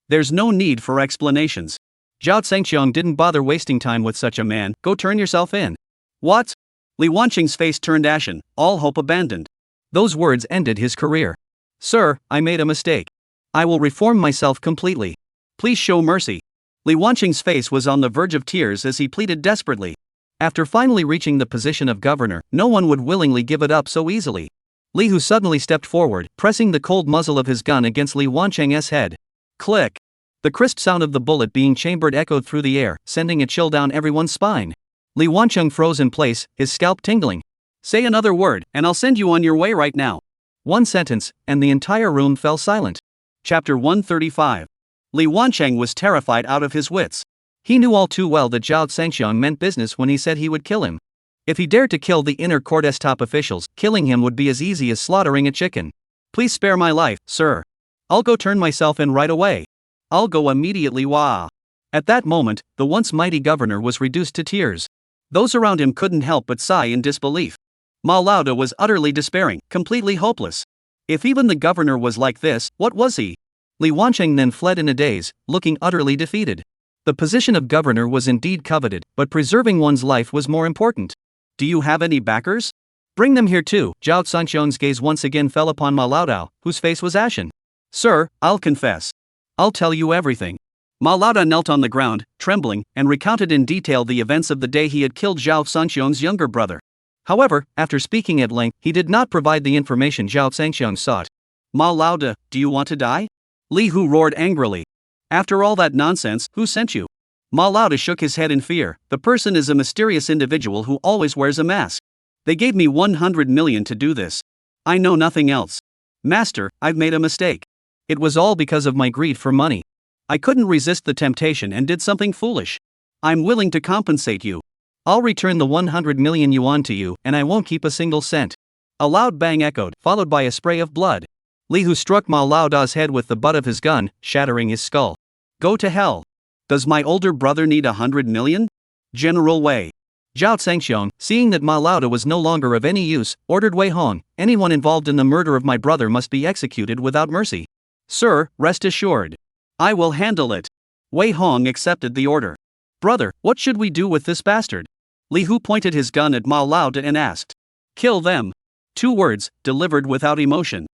There's no need for explanations. Zhao Zhengqiang didn't bother wasting time with such a man. Go turn yourself in. What? Li Wancheng's face turned ashen, all hope abandoned. Those words ended his career. "Sir, I made a mistake. I will reform myself completely. Please show mercy." Li Wancheng's face was on the verge of tears as he pleaded desperately. After finally reaching the position of governor, no one would willingly give it up so easily. Li Hu suddenly stepped forward, pressing the cold muzzle of his gun against Li Wancheng's head. Click! The crisp sound of the bullet being chambered echoed through the air, sending a chill down everyone's spine. Li Wancheng froze in place, his scalp tingling. "Say another word, and I'll send you on your way right now." One sentence, and the entire room fell silent. Chapter 135. Li Wancheng was terrified out of his wits. He knew all too well that Zhao Zhengqiang meant business when he said he would kill him. If he dared to kill the inner court's top officials, killing him would be as easy as slaughtering a chicken. "Please spare my life, sir. I'll go turn myself in right away. I'll go immediately." Wah! At that moment, the once mighty governor was reduced to tears. Those around him couldn't help but sigh in disbelief. Ma Laoda was utterly despairing, completely hopeless. If even the governor was like this, what was he? Li Wancheng then fled in a daze, looking utterly defeated. The position of governor was indeed coveted, but preserving one's life was more important. "Do you have any backers? Bring them here too." Zhao Zhengqiang's gaze once again fell upon Ma Laoda, whose face was ashen. "Sir, I'll confess. I'll tell you everything." Ma Laoda knelt on the ground, trembling, and recounted in detail the events of the day he had killed Zhao Zhengqiang's younger brother. However, after speaking at length, he did not provide the information Zhao Zhengqiang sought. "Ma Laoda, do you want to die?" Li Hu roared angrily. "After all that nonsense, who sent you?" Ma Laoda shook his head in fear. "The person is a mysterious individual who always wears a mask. They gave me 100 million to do this. I know nothing else. Master, I've made a mistake. It was all because of my greed for money. I couldn't resist the temptation and did something foolish. I'm willing to compensate you. I'll return the 100 million yuan to you, and I won't keep a single cent." A loud bang echoed, followed by a spray of blood. Li Hu struck Ma Laoda's head with the butt of his gun, shattering his skull. "Go to hell. Does my older brother need 100 million? General Wei." Zhao Zhengqiang, seeing that Ma Laoda was no longer of any use, ordered Wei Hong, "Anyone involved in the murder of my brother must be executed without mercy." "Sir, rest assured. I will handle it." Wei Hong accepted the order. "Brother, what should we do with this bastard?" Li Hu pointed his gun at Ma Laoda and asked. "Kill them." 2 words, delivered without emotion.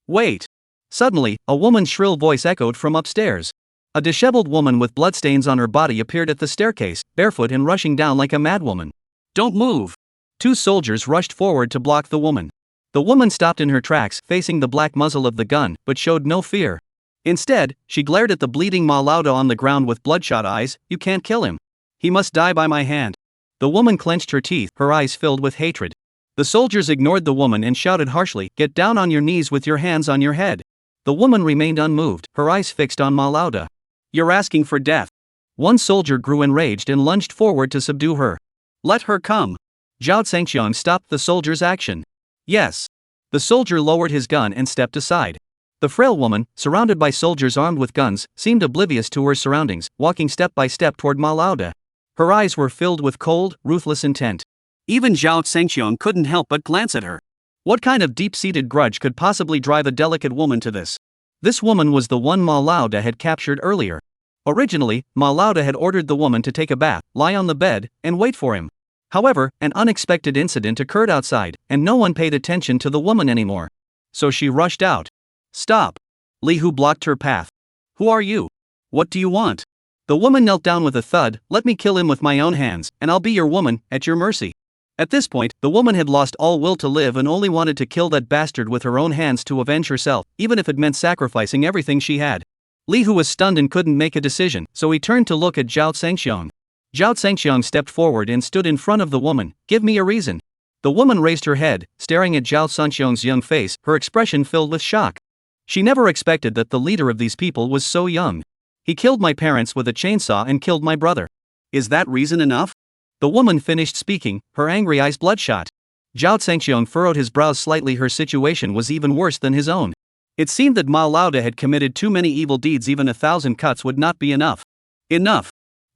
"Wait." Suddenly, a woman's shrill voice echoed from upstairs. A disheveled woman with bloodstains on her body appeared at the staircase, barefoot and rushing down like a madwoman. "Don't move." 2 soldiers rushed forward to block the woman. The woman stopped in her tracks, facing the black muzzle of the gun, but showed no fear. Instead, she glared at the bleeding Ma Laoda on the ground with bloodshot eyes. "You can't kill him. He must die by my hand." The woman clenched her teeth, her eyes filled with hatred. The soldiers ignored the woman and shouted harshly, "Get down on your knees with your hands on your head." The woman remained unmoved, her eyes fixed on Ma Laoda. "You're asking for death." One soldier grew enraged and lunged forward to subdue her. "Let her come." Zhao Zhengqiang stopped the soldier's action. "Yes." The soldier lowered his gun and stepped aside. The frail woman, surrounded by soldiers armed with guns, seemed oblivious to her surroundings, walking step by step toward Ma Laoda. Her eyes were filled with cold, ruthless intent. Even Zhao Zhengqiang couldn't help but glance at her. What kind of deep-seated grudge could possibly drive a delicate woman to this? This woman was the one Ma Laoda had captured earlier. Originally, Ma Laoda had ordered the woman to take a bath, lie on the bed, and wait for him. However, an unexpected incident occurred outside, and no one paid attention to the woman anymore. So she rushed out. "Stop." Li Hu blocked her path. "Who are you? What do you want?" The woman knelt down with a thud. "Let me kill him with my own hands, and I'll be your woman, at your mercy." At this point, the woman had lost all will to live and only wanted to kill that bastard with her own hands to avenge herself, even if it meant sacrificing everything she had. Li Hu was stunned and couldn't make a decision, so he turned to look at Zhao Zhangxiang. Zhao Zhangxiang stepped forward and stood in front of the woman. "Give me a reason." The woman raised her head, staring at Zhao Zhangxiang's young face, her expression filled with shock. She never expected that the leader of these people was so young. "He killed my parents with a chainsaw and killed my brother." "Is that reason enough?" The woman finished speaking, her angry eyes bloodshot. Zhao Zhangxiang furrowed his brows slightly. Her situation was even worse than his own. It seemed that Ma Laoda had committed too many evil deeds. Even 1,000 cuts would not be enough. "Enough."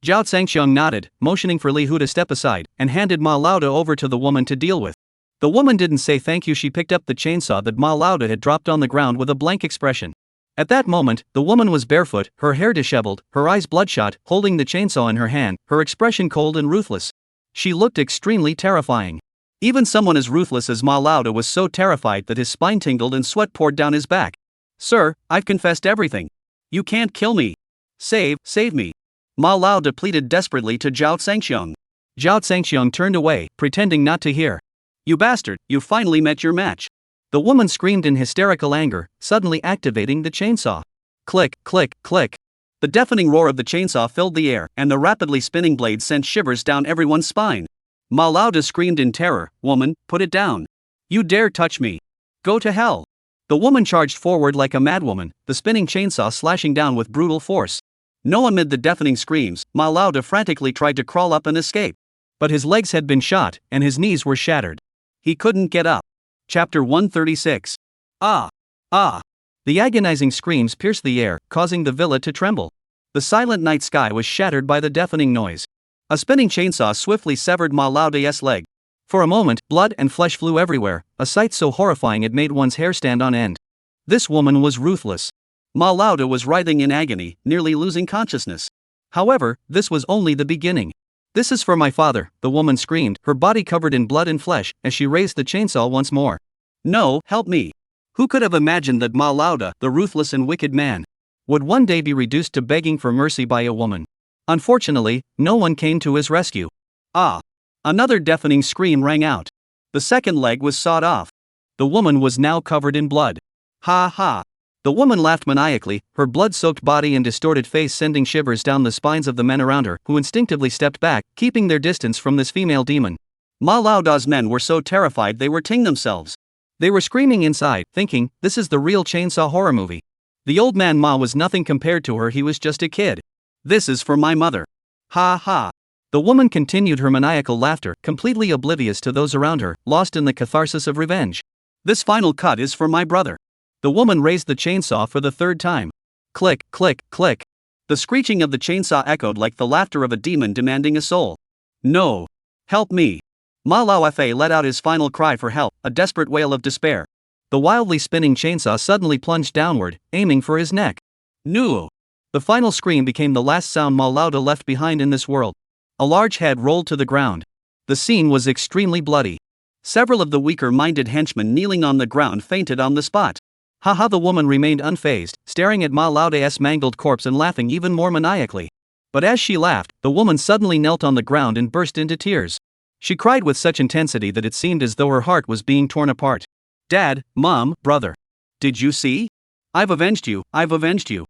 Zhao Zhangxiang nodded, motioning for Li Hu to step aside, and handed Ma Laoda over to the woman to deal with. The woman didn't say thank you. She picked up the chainsaw that Ma Laoda had dropped on the ground with a blank expression. At that moment, the woman was barefoot, her hair disheveled, her eyes bloodshot, holding the chainsaw in her hand, her expression cold and ruthless. She looked extremely terrifying. Even someone as ruthless as Ma Laoda was so terrified that his spine tingled and sweat poured down his back. "Sir, I've confessed everything. You can't kill me. Save me." Ma Laoda pleaded desperately to Zhao Zhangxiang. Zhao Zhangxiang turned away, pretending not to hear. "You bastard, you finally met your match." The woman screamed in hysterical anger, suddenly activating the chainsaw. Click, click, click. The deafening roar of the chainsaw filled the air, and the rapidly spinning blade sent shivers down everyone's spine. Ma Laoda screamed in terror, "Woman, put it down. You dare touch me. Go to hell." The woman charged forward like a madwoman, the spinning chainsaw slashing down with brutal force. No, amid the deafening screams, Ma Laoda frantically tried to crawl up and escape. But his legs had been shot, and his knees were shattered. He couldn't get up. Chapter 136. Ah! Ah! The agonizing screams pierced the air, causing the villa to tremble. The silent night sky was shattered by the deafening noise. A spinning chainsaw swiftly severed Ma Laoda's leg. For a moment, blood and flesh flew everywhere, a sight so horrifying it made one's hair stand on end. This woman was ruthless. Ma Laoda was writhing in agony, nearly losing consciousness. However, this was only the beginning. "This is for my father," the woman screamed, her body covered in blood and flesh, as she raised the chainsaw once more. "No, help me." Who could have imagined that Ma Laoda, the ruthless and wicked man, would one day be reduced to begging for mercy by a woman? Unfortunately, no one came to his rescue. Ah! Another deafening scream rang out. The second leg was sawed off. The woman was now covered in blood. Ha ha! The woman laughed maniacally, her blood-soaked body and distorted face sending shivers down the spines of the men around her, who instinctively stepped back, keeping their distance from this female demon. Ma Laoda's men were so terrified they were ting themselves. They were screaming inside, thinking, this is the real chainsaw horror movie. The old man Ma was nothing compared to her. He was just a kid. "This is for my mother. Ha ha!" The woman continued her maniacal laughter, completely oblivious to those around her, lost in the catharsis of revenge. "This final cut is for my brother." The woman raised the chainsaw for the third time. Click, click, click. The screeching of the chainsaw echoed like the laughter of a demon demanding a soul. "No! Help me!" Ma Laoda let out his final cry for help, a desperate wail of despair. The wildly spinning chainsaw suddenly plunged downward, aiming for his neck. No! The final scream became the last sound Ma Laoda left behind in this world. A large head rolled to the ground. The scene was extremely bloody. Several of the weaker-minded henchmen kneeling on the ground fainted on the spot. Haha, the woman remained unfazed, staring at Ma Laoda's mangled corpse and laughing even more maniacally. But as she laughed, the woman suddenly knelt on the ground and burst into tears. She cried with such intensity that it seemed as though her heart was being torn apart. "Dad, Mom, brother. Did you see? I've avenged you, I've avenged you."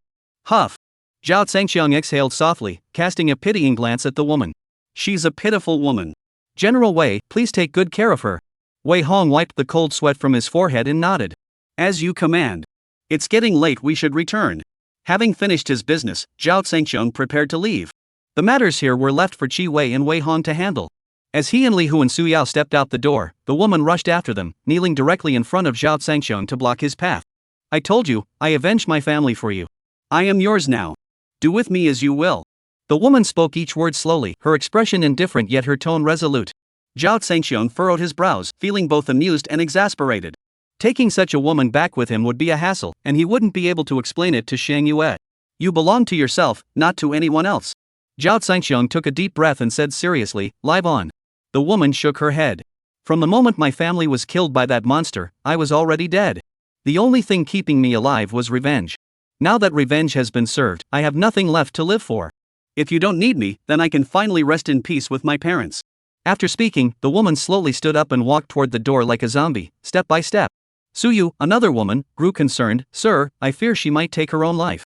Huff. Zhao Zhangxiang exhaled softly, casting a pitying glance at the woman. "She's a pitiful woman. General Wei, please take good care of her." Wei Hong wiped the cold sweat from his forehead and nodded. "As you command. It's getting late, we should return." Having finished his business, Zhao Zhangxiang prepared to leave. The matters here were left for Qi Wei and Wei Hong to handle. As he and Li Hu and Su Yao stepped out the door, the woman rushed after them, kneeling directly in front of Zhao Zhangxiang to block his path. "I told you, I avenged my family for you. I am yours now. Do with me as you will." The woman spoke each word slowly, her expression indifferent yet her tone resolute. Zhao Zhangxiang furrowed his brows, feeling both amused and exasperated. Taking such a woman back with him would be a hassle, and he wouldn't be able to explain it to Shang Yue. "You belong to yourself, not to anyone else." Zhao Zhangxiang took a deep breath and said seriously, "Live on." The woman shook her head. "From the moment my family was killed by that monster, I was already dead. The only thing keeping me alive was revenge. Now that revenge has been served, I have nothing left to live for." "If you don't need me, then I can finally rest in peace with my parents." After speaking, the woman slowly stood up and walked toward the door like a zombie, step by step. Suyu, another woman, grew concerned. Sir, I fear she might take her own life.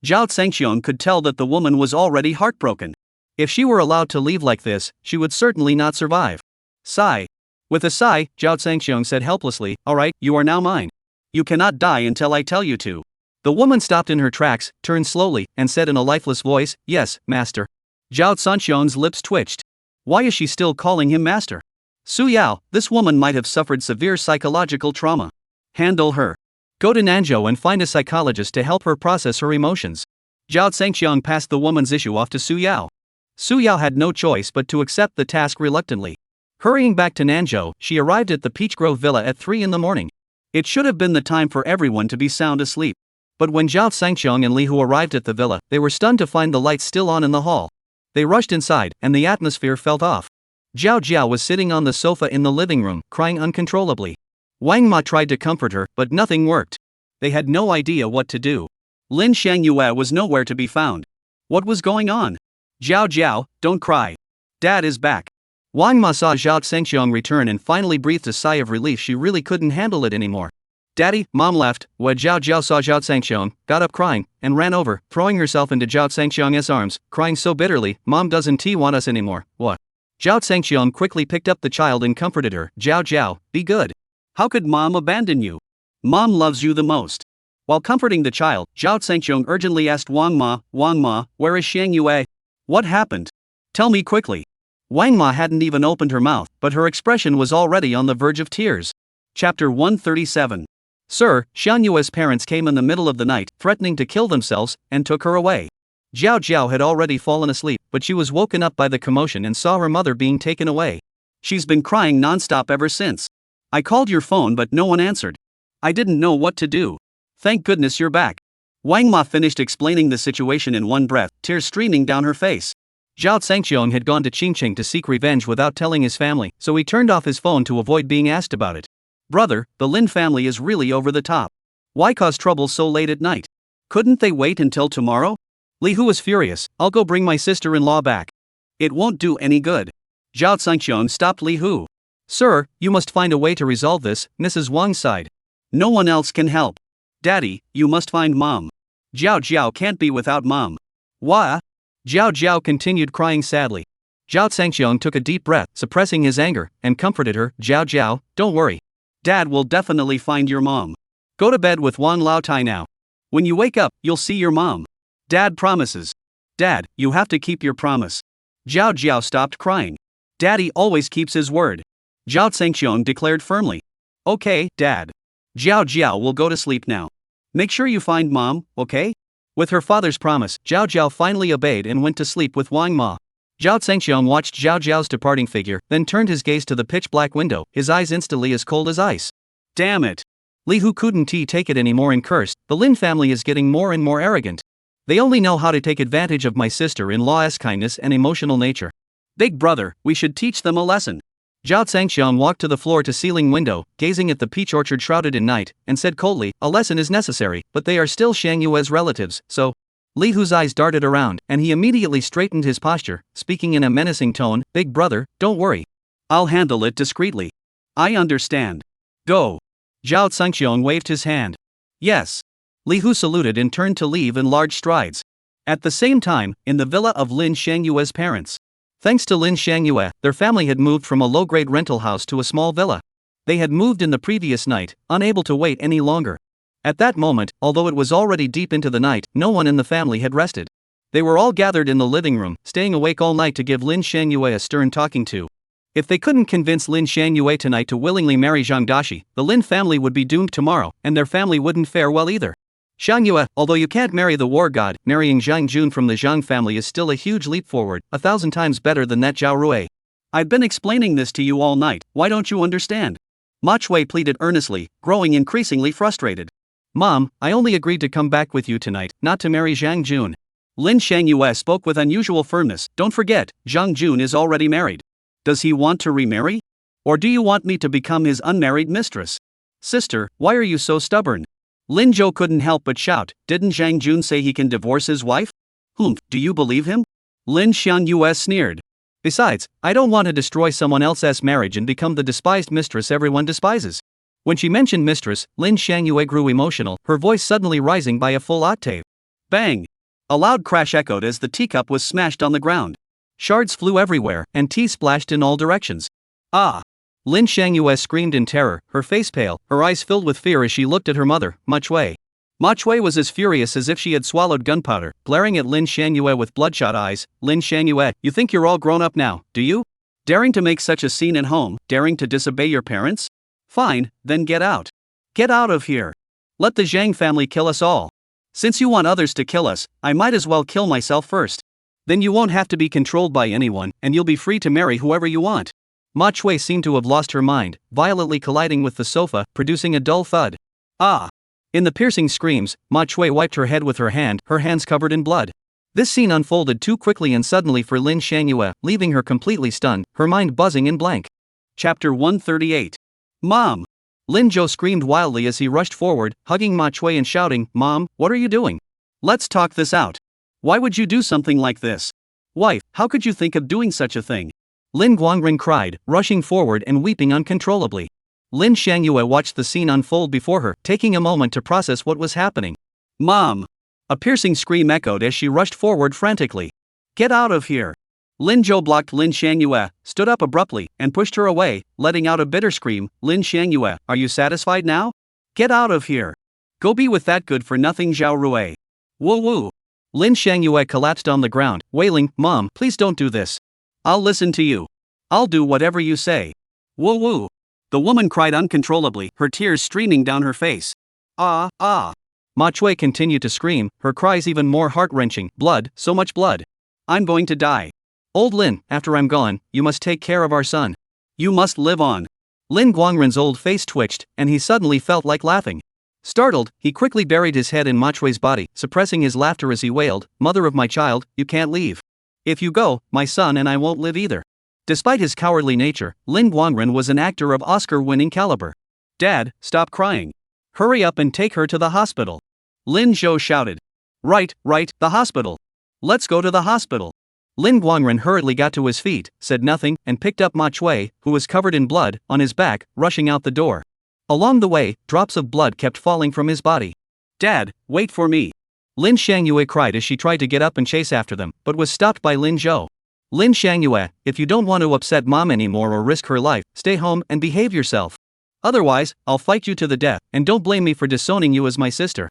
Zhao Zhangxiong could tell that the woman was already heartbroken. If she were allowed to leave like this, she would certainly not survive. Sigh. With a sigh, Zhao Zhangxiong said helplessly, Alright, you are now mine. You cannot die until I tell you to. The woman stopped in her tracks, turned slowly, and said in a lifeless voice, Yes, master. Zhao Zhangxiong's lips twitched. Why is she still calling him master? Su Yao, this woman might have suffered severe psychological trauma. Handle her. Go to Nanzhou and find a psychologist to help her process her emotions. Zhao Zhangxiong passed the woman's issue off to Su Yao. Su Yao had no choice but to accept the task reluctantly. Hurrying back to Nanzhou, she arrived at the Peach Grove Villa at 3 in the morning. It should have been the time for everyone to be sound asleep. But when Zhao Zhangxiong and Li Hu arrived at the villa, they were stunned to find the lights still on in the hall. They rushed inside, and the atmosphere felt off. Zhao Jiao was sitting on the sofa in the living room, crying uncontrollably. Wang Ma tried to comfort her, but nothing worked. They had no idea what to do. Lin Shangyue was nowhere to be found. What was going on? Zhao Jiao, don't cry. Dad is back. Wang Ma saw Zhao Zhangxiong return and finally breathed a sigh of relief. She really couldn't handle it anymore. Daddy, Mom left. When Zhao Jiao saw Zhao Zhangxiong, got up crying, and ran over, throwing herself into Zhao Zhangxiong's arms, crying so bitterly, Mom doesn't want us anymore. What? Zhao Zhangxiong quickly picked up the child and comforted her. Zhao Jiao, be good. How could Mom abandon you? Mom loves you the most. While comforting the child, Zhao Zhangxiong urgently asked Wang Ma, where is Shangyue? What happened? Tell me quickly. Wang Ma hadn't even opened her mouth, but her expression was already on the verge of tears. Chapter 137. Sir, Shangyue's parents came in the middle of the night, threatening to kill themselves, and took her away. Zhao Jiao had already fallen asleep, but she was woken up by the commotion and saw her mother being taken away. She's been crying non-stop ever since. I called your phone but no one answered. I didn't know what to do. Thank goodness you're back. Wang Ma finished explaining the situation in one breath, tears streaming down her face. Zhao Zhangxiong had gone to Qingqing to seek revenge without telling his family, so he turned off his phone to avoid being asked about it. Brother, the Lin family is really over the top. Why cause trouble so late at night? Couldn't they wait until tomorrow? Li Hu was furious. I'll go bring my sister-in-law back. It won't do any good. Zhao Zhangxiong stopped Li Hu. Sir, you must find a way to resolve this, Mrs. Wang sighed. No one else can help. Daddy, you must find Mom. Zhao Jiao can't be without Mom. Why? Zhao Jiao continued crying sadly. Zhao Zhangxiong took a deep breath, suppressing his anger, and comforted her. Zhao Jiao, don't worry. Dad will definitely find your mom. Go to bed with Wang Laotai now. When you wake up, you'll see your mom. Dad promises. Dad, you have to keep your promise. Zhao Jiao stopped crying. Daddy always keeps his word. Zhao Zhangxiong declared firmly. Okay, Dad. Zhao Jiao will go to sleep now. Make sure you find Mom, okay? With her father's promise, Zhao Jiao finally obeyed and went to sleep with Wang Ma. Zhao Zhangxiong watched Zhao Jiao's departing figure, then turned his gaze to the pitch-black window, his eyes instantly as cold as ice. Damn it. Li Hu couldn't take it anymore and cursed. The Lin family is getting more and more arrogant. They only know how to take advantage of my sister-in-law's kindness and emotional nature. Big brother, we should teach them a lesson. Zhao Zhangxiong walked to the floor-to-ceiling window, gazing at the peach orchard shrouded in night, and said coldly, a lesson is necessary, but they are still Shangyue's relatives, so... Li Hu's eyes darted around, and he immediately straightened his posture, speaking in a menacing tone, Big brother, don't worry. I'll handle it discreetly. I understand. Go. Zhao Zhangxiong waved his hand. Yes. Li Hu saluted and turned to leave in large strides. At the same time, in the villa of Lin Shangyue's parents. Thanks to Lin Shangyue, their family had moved from a low-grade rental house to a small villa. They had moved in the previous night, unable to wait any longer. At that moment, although it was already deep into the night, no one in the family had rested. They were all gathered in the living room, staying awake all night to give Lin Shangyue a stern talking to. If they couldn't convince Lin Shangyue tonight to willingly marry Zhang Dashi, the Lin family would be doomed tomorrow, and their family wouldn't fare well either. Shangyue, although you can't marry the war god, marrying Zhang Jun from the Zhang family is still a huge leap forward, 1,000 times better than that Zhao Rui. I've been explaining this to you all night, why don't you understand? Ma Chui pleaded earnestly, growing increasingly frustrated. Mom, I only agreed to come back with you tonight, not to marry Zhang Jun. Lin Shangyue spoke with unusual firmness. Don't forget, Zhang Jun is already married. Does he want to remarry? Or do you want me to become his unmarried mistress? Sister, why are you so stubborn? Lin Zhou couldn't help but shout, didn't Zhang Jun say he can divorce his wife? Do you believe him? Lin Shangyue sneered. Besides, I don't want to destroy someone else's marriage and become the despised mistress everyone despises. When she mentioned mistress, Lin Shangyue grew emotional, her voice suddenly rising by a full octave. Bang! A loud crash echoed as the teacup was smashed on the ground. Shards flew everywhere, and tea splashed in all directions. Ah! Lin Shangyue screamed in terror, her face pale, her eyes filled with fear as she looked at her mother, Manhwae. Manhwae was as furious as if she had swallowed gunpowder, glaring at Lin Shangyue with bloodshot eyes. Lin Shangyue, you think you're all grown up now, do you? Daring to make such a scene at home, daring to disobey your parents? Fine, then get out. Get out of here. Let the Zhang family kill us all. Since you want others to kill us, I might as well kill myself first. Then you won't have to be controlled by anyone, and you'll be free to marry whoever you want. Manhwae seemed to have lost her mind, violently colliding with the sofa, producing a dull thud. Ah! In the piercing screams, Manhwae wiped her head with her hand, her hands covered in blood. This scene unfolded too quickly and suddenly for Lin Shangyue, leaving her completely stunned, her mind buzzing and blank. Chapter 138. Mom! Lin Zhou screamed wildly as he rushed forward, hugging Manhwae and shouting, Mom, what are you doing? Let's talk this out. Why would you do something like this? Wife, how could you think of doing such a thing? Lin Guangren cried, rushing forward and weeping uncontrollably. Lin Shangyue watched the scene unfold before her, taking a moment to process what was happening. Mom! A piercing scream echoed as she rushed forward frantically. Get out of here! Lin Zhou blocked Lin Shangyue, stood up abruptly, and pushed her away, letting out a bitter scream. Lin Shangyue, are you satisfied now? Get out of here! Go be with that good-for-nothing Zhao Rui. Woo woo! Lin Shangyue collapsed on the ground, wailing, Mom, please don't do this. I'll listen to you. I'll do whatever you say. Woo woo! The woman cried uncontrollably, her tears streaming down her face. Ah, ah! Manhwae continued to scream, her cries even more heart-wrenching. Blood, so much blood. I'm going to die. Old Lin, after I'm gone, you must take care of our son. You must live on. Lin Guangren's old face twitched, and he suddenly felt like laughing. Startled, he quickly buried his head in Manhwae's body, suppressing his laughter as he wailed, Mother of my child, you can't leave. If you go, my son and I won't live either. Despite his cowardly nature, Lin Guangren was an actor of Oscar-winning caliber. Dad, stop crying. Hurry up and take her to the hospital. Lin Zhou shouted. Right, the hospital. Let's go to the hospital. Lin Guangren hurriedly got to his feet, said nothing, and picked up Manhwae, who was covered in blood, on his back, rushing out the door. Along the way, drops of blood kept falling from his body. Dad, wait for me. Lin Shangyue cried as she tried to get up and chase after them, but was stopped by Lin Zhou. Lin Shangyue, if you don't want to upset Mom anymore or risk her life, stay home and behave yourself. Otherwise, I'll fight you to the death, and don't blame me for disowning you as my sister.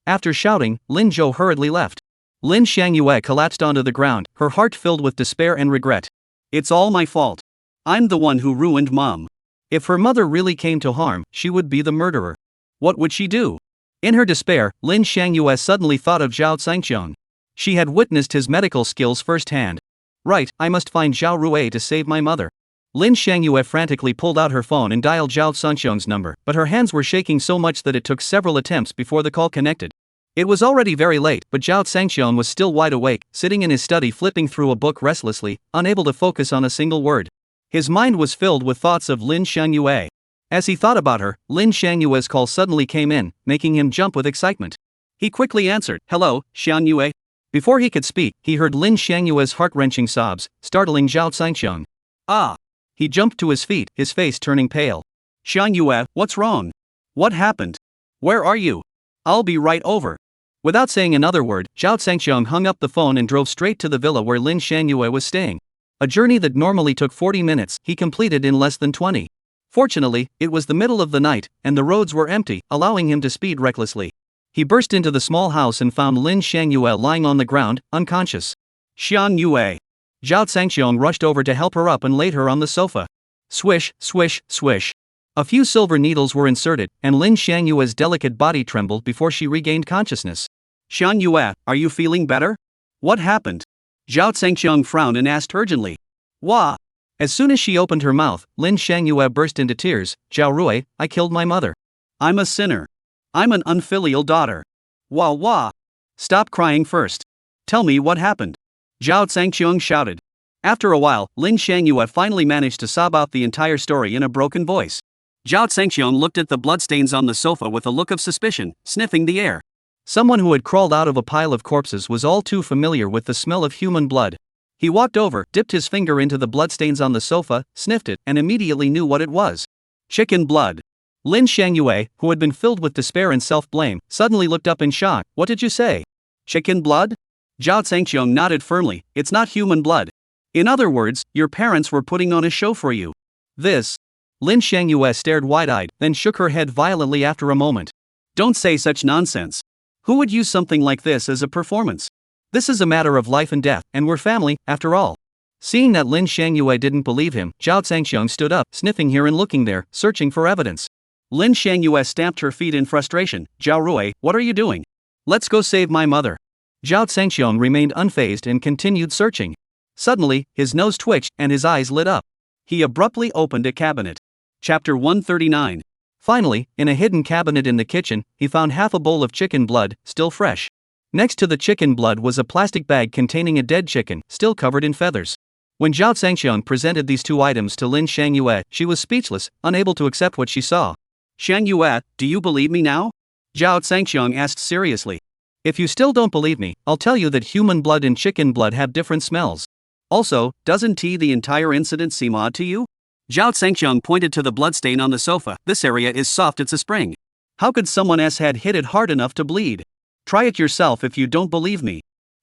After shouting, Lin Zhou hurriedly left. Lin Shangyue collapsed onto the ground, her heart filled with despair and regret. It's all my fault. I'm the one who ruined Mom. If her mother really came to harm, she would be the murderer. What would she do? In her despair, Lin Shangyue suddenly thought of Zhao Zhangqiang. She had witnessed his medical skills firsthand. Right, I must find Zhao Rui to save my mother. Lin Shangyue frantically pulled out her phone and dialed Zhao Zhangqiang's number, but her hands were shaking so much that it took several attempts before the call connected. It was already very late, but Zhao Zhangqiang was still wide awake, sitting in his study flipping through a book restlessly, unable to focus on a single word. His mind was filled with thoughts of Lin Shangyue. As he thought about her, Lin Shangyue's call suddenly came in, making him jump with excitement. He quickly answered, Hello, Shangyue. Before he could speak, he heard Lin Shangyue's heart-wrenching sobs, startling Zhao Zhangqiang. Ah! He jumped to his feet, his face turning pale. Shangyue, what's wrong? What happened? Where are you? I'll be right over. Without saying another word, Zhao Zhangqiang hung up the phone and drove straight to the villa where Lin Shangyue was staying. A journey that normally took 40 minutes, he completed in less than 20. Fortunately, it was the middle of the night, and the roads were empty, allowing him to speed recklessly. He burst into the small house and found Lin Shangyue lying on the ground, unconscious. Shangyue. Zhao Zhangqiang rushed over to help her up and laid her on the sofa. Swish, swish, swish. A few silver needles were inserted, and Lin Shangyue's delicate body trembled before she regained consciousness. Shangyue, are you feeling better? What happened? Zhao Zhangqiang frowned and asked urgently. Wah! As soon as she opened her mouth, Lin Shangyue burst into tears. Zhao Rui, I killed my mother. I'm a sinner. I'm an unfilial daughter. Wah wah! Stop crying first. Tell me what happened. Zhao Zhangqiang shouted. After a while, Lin Shangyue finally managed to sob out the entire story in a broken voice. Zhao Zhangqiang looked at the bloodstains on the sofa with a look of suspicion, sniffing the air. Someone who had crawled out of a pile of corpses was all too familiar with the smell of human blood. He walked over, dipped his finger into the bloodstains on the sofa, sniffed it, and immediately knew what it was. Chicken blood. Lin Shangyue, who had been filled with despair and self-blame, suddenly looked up in shock. What did you say? Chicken blood? Zhao Zhangqiong nodded firmly. It's not human blood. In other words, your parents were putting on a show for you. This. Lin Shangyue stared wide-eyed, then shook her head violently after a moment. Don't say such nonsense. Who would use something like this as a performance? This is a matter of life and death, and we're family, after all. Seeing that Lin Shangyue didn't believe him, Zhao Zhangqiong stood up, sniffing here and looking there, searching for evidence. Lin Shangyue stamped her feet in frustration. Zhao Rui, what are you doing? Let's go save my mother. Zhao Zhangqiong remained unfazed and continued searching. Suddenly, his nose twitched and his eyes lit up. He abruptly opened a cabinet. Chapter 139. Finally, in a hidden cabinet in the kitchen, he found half a bowl of chicken blood, still fresh. Next to the chicken blood was a plastic bag containing a dead chicken, still covered in feathers. When Zhao Zhangqiong presented these two items to Lin Shangyue, she was speechless, unable to accept what she saw. Shangyue, do you believe me now? Zhao Zhangqiong asked seriously. If you still don't believe me, I'll tell you that human blood and chicken blood have different smells. Also, doesn't the entire incident seem odd to you? Zhao Zhangqiong pointed to the bloodstain on the sofa. This area is soft, it's a spring. How could someone's head hit it hard enough to bleed? Try it yourself if you don't believe me.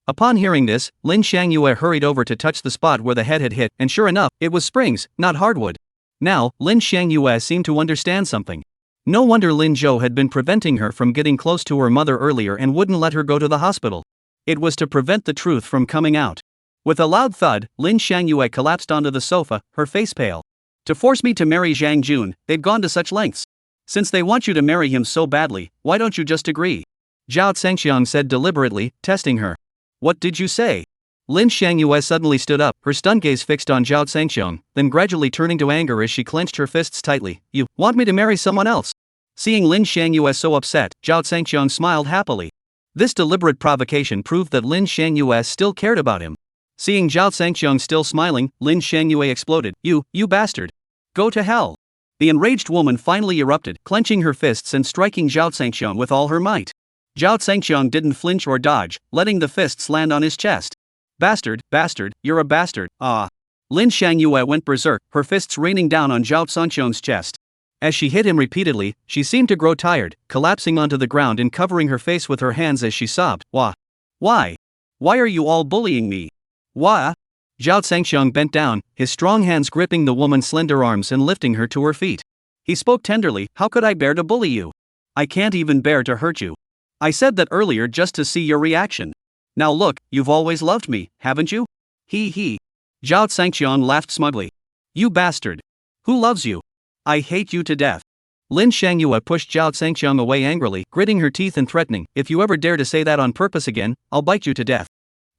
Upon hearing this, Lin Shangyue hurried over to touch the spot where the head had hit, and sure enough, it was springs, not hardwood. Now, Lin Shangyue seemed to understand something. No wonder Lin Zhou had been preventing her from getting close to her mother earlier and wouldn't let her go to the hospital. It was to prevent the truth from coming out. With a loud thud, Lin Shangyue collapsed onto the sofa, her face pale. To force me to marry Zhang Jun, they've gone to such lengths. Since they want you to marry him so badly, why don't you just agree? Zhao Zhangqiong said deliberately, testing her. What did you say? Lin Shangyue suddenly stood up, her stunned gaze fixed on Zhao Zhangqiong, then gradually turning to anger as she clenched her fists tightly. You want me to marry someone else? Seeing Lin Shangyue so upset, Zhao Zhangqiong smiled happily. This deliberate provocation proved that Lin Shangyue still cared about him. Seeing Zhao Zhangqiong still smiling, Lin Shangyue exploded. You bastard. Go to hell. The enraged woman finally erupted, clenching her fists and striking Zhao Zhangqiong with all her might. Zhao Zhangqiong didn't flinch or dodge, letting the fists land on his chest. Bastard, you're a bastard, ah. Lin Shangyue went berserk, her fists raining down on Zhao Zhangqiong's chest. As she hit him repeatedly, she seemed to grow tired, collapsing onto the ground and covering her face with her hands as she sobbed. Why? Why are you all bullying me? Why? Zhao Zhangqiong bent down, his strong hands gripping the woman's slender arms and lifting her to her feet. He spoke tenderly. How could I bear to bully you? I can't even bear to hurt you. I said that earlier just to see your reaction. Now look, you've always loved me, haven't you? He. Zhao Zhangqiong laughed smugly. You bastard. Who loves you? I hate you to death. Lin Shangyue pushed Zhao Zhangqiong away angrily, gritting her teeth and threatening, if you ever dare to say that on purpose again, I'll bite you to death.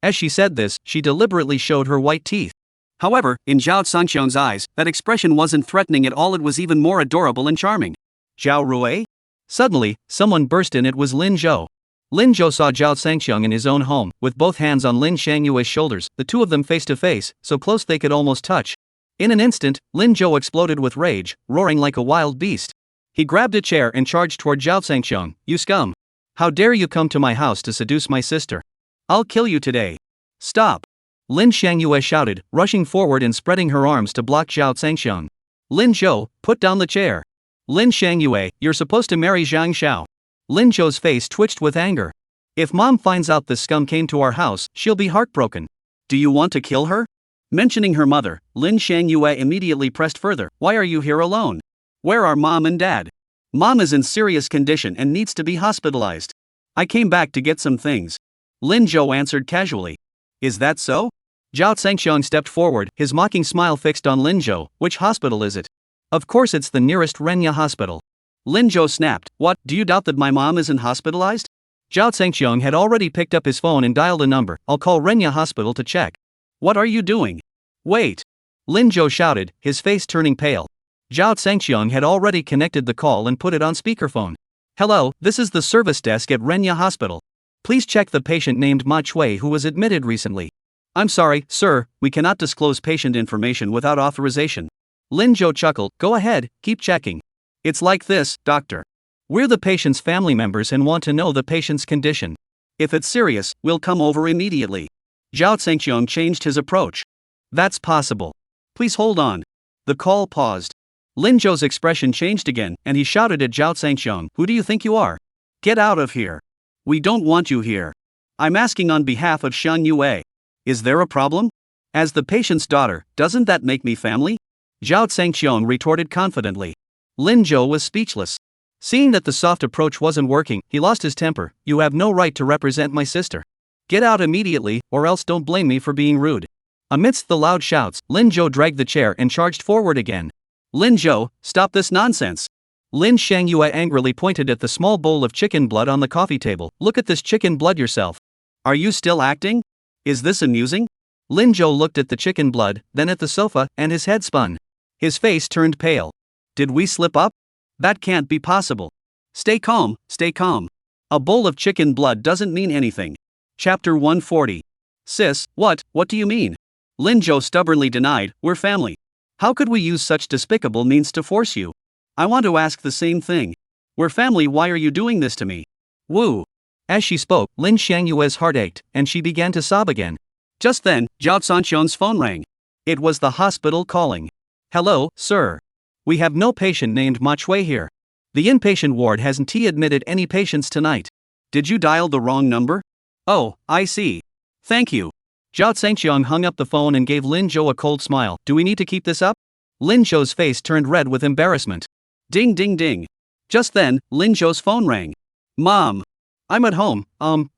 As she said this, she deliberately showed her white teeth. However, in Zhao Zhangqiong's eyes, that expression wasn't threatening at all, it was even more adorable and charming. Zhao Rui? Suddenly, someone burst in. It was Lin Zhou. Lin Zhou saw Zhao Zhangqiong in his own home, with both hands on Lin Shangyue's shoulders, the two of them face to face, so close they could almost touch. In an instant, Lin Zhou exploded with rage, roaring like a wild beast. He grabbed a chair and charged toward Zhao Zhangqiong. You scum! How dare you come to my house to seduce my sister? I'll kill you today. Stop! Lin Shangyue shouted, rushing forward and spreading her arms to block Zhao Zhangqiong. Lin Zhou, put down the chair. Lin Shangyue, you're supposed to marry Zhang Xiao. Lin Zhou's face twitched with anger. If mom finds out this scum came to our house, she'll be heartbroken. Do you want to kill her? Mentioning her mother, Lin Shangyue immediately pressed further. Why are you here alone? Where are mom and dad? Mom is in serious condition and needs to be hospitalized. I came back to get some things. Lin Zhou answered casually. Is that so? Zhao Zhangqiong stepped forward, his mocking smile fixed on Lin Zhou. Which hospital is it? Of course it's the nearest Renya hospital. Lin Zhou snapped. What, do you doubt that my mom isn't hospitalized? Zhao Zhangqiong had already picked up his phone and dialed a number. I'll call Renya hospital to check. What are you doing? Wait! Lin Zhou shouted, his face turning pale. Zhao Zhangqiong had already connected the call and put it on speakerphone. Hello, this is the service desk at Renya hospital. Please check the patient named Ma Chui who was admitted recently. I'm sorry, sir, we cannot disclose patient information without authorization. Lin Zhou chuckled. Go ahead, keep checking. It's like this, doctor. We're the patient's family members and want to know the patient's condition. If it's serious, we'll come over immediately. Zhao Zhengxiong changed his approach. That's possible. Please hold on. The call paused. Lin Zhou's expression changed again, and he shouted at Zhao Zhengxiong, "Who do you think you are? Get out of here. We don't want you here. I'm asking on behalf of Xiang Yue. Is there a problem? As the patient's daughter, doesn't that make me family?" Zhao Zhengxiong retorted confidently. Lin Zhou was speechless. Seeing that the soft approach wasn't working, he lost his temper. "You have no right to represent my sister. Get out immediately, or else don't blame me for being rude." Amidst the loud shouts, Lin Zhou dragged the chair and charged forward again. "Lin Zhou, stop this nonsense." Lin Xiangyue angrily pointed at the small bowl of chicken blood on the coffee table. "Look at this chicken blood yourself. Are you still acting? Is this amusing?" Lin Zhou looked at the chicken blood, then at the sofa, and his head spun. His face turned pale. "Did we slip up? That can't be possible. Stay calm, stay calm. A bowl of chicken blood doesn't mean anything." Chapter 140. "Sis, what do you mean?" Lin Zhou stubbornly denied, "We're family. How could we use such despicable means to force you? I want to ask the same thing. We're family, why are you doing this to me? Woo." As she spoke, Lin Xiangyue's heart ached, and she began to sob again. Just then, Zhao Zhengxiong's phone rang. It was the hospital calling. "Hello, sir. We have no patient named Ma Chui here. The inpatient ward hasn't admitted any patients tonight. Did you dial the wrong number? Oh, I see. Thank you." Zhao Zhengxiong hung up the phone and gave Lin Zhou a cold smile. "Do we need to keep this up?" Lin Zhou's face turned red with embarrassment. Ding ding ding. Just then, Lin Zhou's phone rang. "Mom. I'm at home.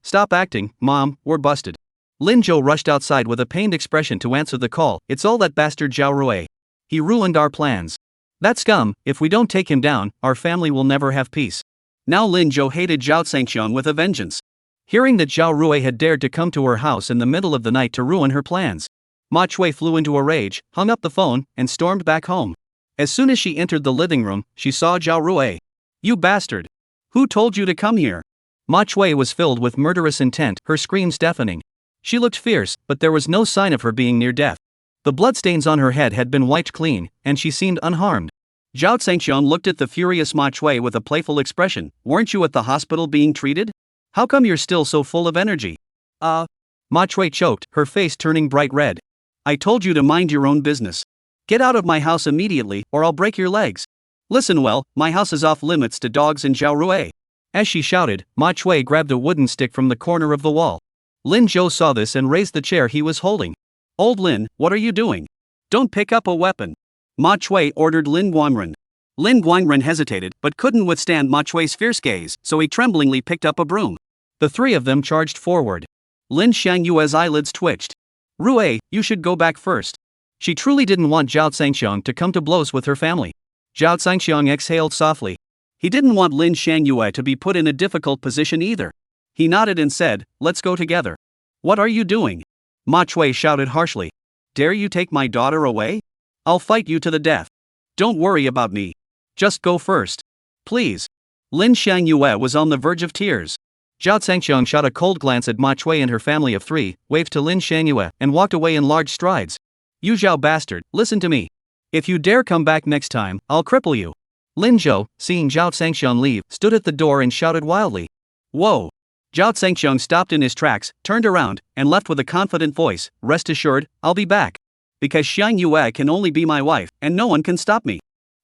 Stop acting, Mom, we're busted." Lin Zhou rushed outside with a pained expression to answer the call. "It's all that bastard Zhao Rui. He ruined our plans. That scum, if we don't take him down, our family will never have peace." Now Lin Zhou hated Zhao Zhengxiong with a vengeance. Hearing that Zhao Rui had dared to come to her house in the middle of the night to ruin her plans, Ma Chui flew into a rage, hung up the phone, and stormed back home. As soon as she entered the living room, she saw Zhao Rui. "You bastard! Who told you to come here?" Ma Chui was filled with murderous intent, her screams deafening. She looked fierce, but there was no sign of her being near death. The bloodstains on her head had been wiped clean, and she seemed unharmed. Zhao Zhengxiong looked at the furious Ma Chui with a playful expression. "Weren't you at the hospital being treated? How come you're still so full of energy?" Ma Chui choked, her face turning bright red. "I told you to mind your own business. Get out of my house immediately, or I'll break your legs. Listen well, my house is off limits to dogs in Zhao Rui." As she shouted, Ma Chui grabbed a wooden stick from the corner of the wall. Lin Zhou saw this and raised the chair he was holding. "Old Lin, what are you doing? Don't pick up a weapon." Ma Chui ordered Lin Guangren. Lin Guangren hesitated, but couldn't withstand Ma Chui's fierce gaze, so he tremblingly picked up a broom. The three of them charged forward. Lin Xiangyue's eyelids twitched. "Rui, you should go back first." She truly didn't want Zhao Zhengxiong to come to blows with her family. Zhao Zhengxiong exhaled softly. He didn't want Lin Xiangyue to be put in a difficult position either. He nodded and said, "Let's go together." "What are you doing?" Ma Chui shouted harshly. "Dare you take my daughter away? I'll fight you to the death. Don't worry about me. Just go first. Please." Lin Xiangyue was on the verge of tears. Zhao Zhengxiong shot a cold glance at Ma Chui and her family of three, waved to Lin Xiangyue, and walked away in large strides. "You Zhao bastard, listen to me. If you dare come back next time, I'll cripple you." Lin Zhou, seeing Zhao Zhengxiong leave, stood at the door and shouted wildly. "Whoa!" Zhao Zhengxiong stopped in his tracks, turned around, and left with a confident voice. "Rest assured, I'll be back. Because Xiang Yue can only be my wife, and no one can stop me."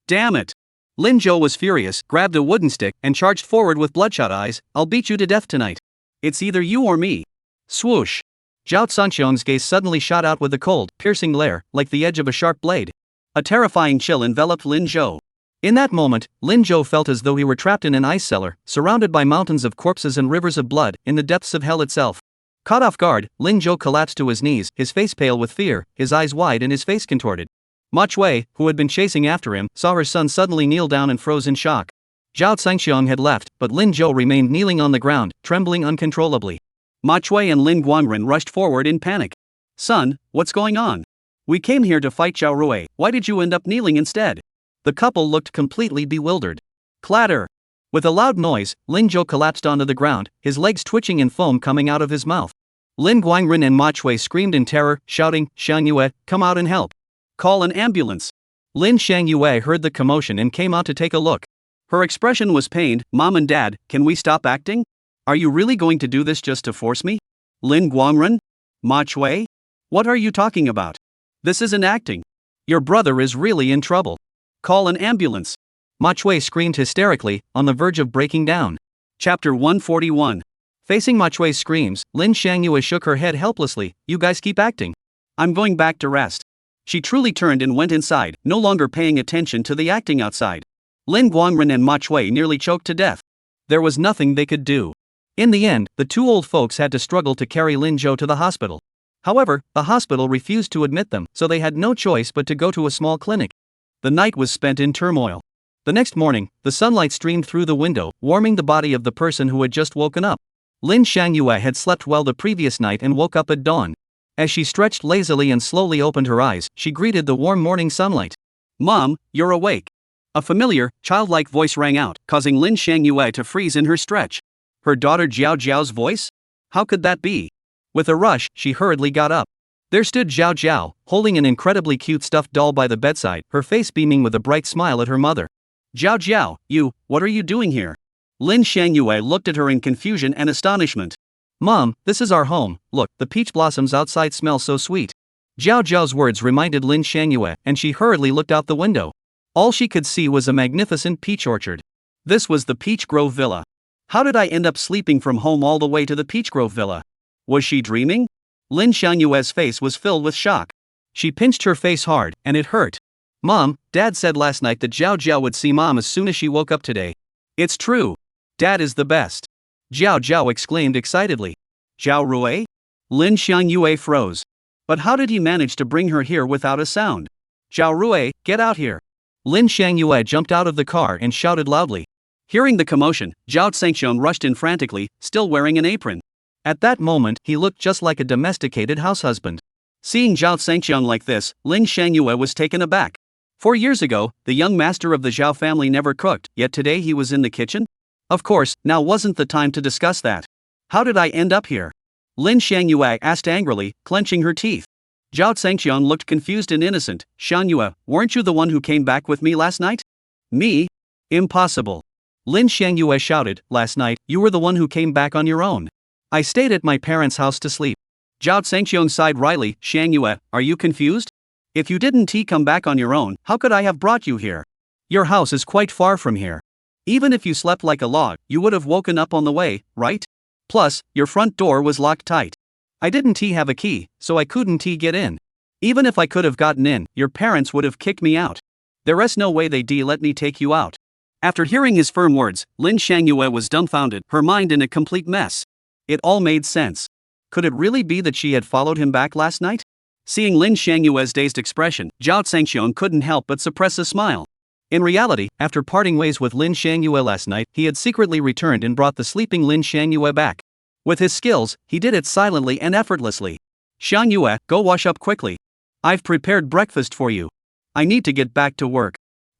"Damn it!" Lin Zhou was furious, grabbed a wooden stick, and charged forward with bloodshot eyes. "I'll beat you to death tonight. It's either you or me." Swoosh! Zhao Zhengxiong's gaze suddenly shot out with a cold, piercing glare, like the edge of a sharp blade. A terrifying chill enveloped Lin Zhou. In that moment, Lin Zhou felt as though he were trapped in an ice cellar, surrounded by mountains of corpses and rivers of blood, in the depths of hell itself. Caught off guard, Lin Zhou collapsed to his knees, his face pale with fear, his eyes wide and his face contorted. Ma Chui, who had been chasing after him, saw her son suddenly kneel down and froze in shock. Zhao Zhengxiong had left, but Lin Zhou remained kneeling on the ground, trembling uncontrollably. Ma Chui and Lin Guangren rushed forward in panic. "Son, what's going on? We came here to fight Zhao Rui, why did you end up kneeling instead?" The couple looked completely bewildered. Clatter! With a loud noise, Lin Zhou collapsed onto the ground, his legs twitching and foam coming out of his mouth. Lin Guangren and Ma Chui screamed in terror, shouting, "Xiang Yue, come out and help. Call an ambulance." Lin Xiangyue heard the commotion and came out to take a look. Her expression was pained. "Mom and Dad, can we stop acting? Are you really going to do this just to force me? Lin Guangren? Ma Chui? What are you talking about? This isn't acting. Your brother is really in trouble. Call an ambulance. Ma Chui screamed hysterically, on the verge of breaking down. Chapter 141. Facing Ma Chui's screams, Lin Xiangyue shook her head helplessly. You guys keep acting. I'm going back to rest. She truly turned and went inside, no longer paying attention to the acting outside. Lin Guangren and Ma Chui nearly choked to death. There was nothing they could do. In the end, the two old folks had to struggle to carry Lin Zhou to the hospital. However, the hospital refused to admit them, so they had no choice but to go to a small clinic. The night was spent in turmoil. The next morning, the sunlight streamed through the window, warming the body of the person who had just woken up. Lin Xiangyue had slept well the previous night and woke up at dawn. As she stretched lazily and slowly opened her eyes, she greeted the warm morning sunlight. Mom, you're awake. A familiar, childlike voice rang out, causing Lin Xiangyue to freeze in her stretch. Her daughter Jiao Jiao's voice? How could that be? With a rush, she hurriedly got up. There stood Jiao Jiao, holding an incredibly cute stuffed doll by the bedside, her face beaming with a bright smile at her mother. Jiao Jiao, what are you doing here? Lin Xiangyue looked at her in confusion and astonishment. Mom, this is our home. Look, the peach blossoms outside smell so sweet. Jiao Jiao's words reminded Lin Xiangyue, and she hurriedly looked out the window. All she could see was a magnificent peach orchard. This was the Peach Grove Villa. How did I end up sleeping from home all the way to the Peach Grove Villa? Was she dreaming? Lin Xiangyue's face was filled with shock. She pinched her face hard, and it hurt. Mom, Dad said last night that Jiao Jiao would see Mom as soon as she woke up today. It's true. Dad is the best. Jiao Jiao exclaimed excitedly. Zhao Rui? Lin Xiangyue froze. But how did he manage to bring her here without a sound? Zhao Rui, get out here. Lin Xiangyue jumped out of the car and shouted loudly. Hearing the commotion, Zhao Zhengxiong rushed in frantically, still wearing an apron. At that moment, he looked just like a domesticated house husband. Seeing Zhao Zhengxiong like this, Lin Xiangyue was taken aback. 4 years ago, the young master of the Zhao family never cooked, yet today he was in the kitchen? Of course, now wasn't the time to discuss that. How did I end up here? Lin Xiangyue asked angrily, clenching her teeth. Zhao Zhengxiong looked confused and innocent. Xiangyue, weren't you the one who came back with me last night? Me? Impossible. Lin Xiangyue shouted, last night, you were the one who came back on your own. I stayed at my parents' house to sleep. Zhao Zhengxiong sighed wryly. Xiangyue, are you confused? If you didn't come back on your own, how could I have brought you here? Your house is quite far from here. Even if you slept like a log, you would have woken up on the way, right? Plus, your front door was locked tight. I didn't have a key, so I couldn't get in. Even if I could have gotten in, your parents would have kicked me out. There's no way they'd let me take you out. After hearing his firm words, Lin Xiangyue was dumbfounded, her mind in a complete mess. It all made sense. Could it really be that she had followed him back last night? Seeing Lin Xiangyue's dazed expression, Zhao Zhengxiong couldn't help but suppress a smile. In reality, after parting ways with Lin Xiangyue last night, he had secretly returned and brought the sleeping Lin Xiangyue back. With his skills, he did it silently and effortlessly. Xiangyue, go wash up quickly. I've prepared breakfast for you. I need to get back to work.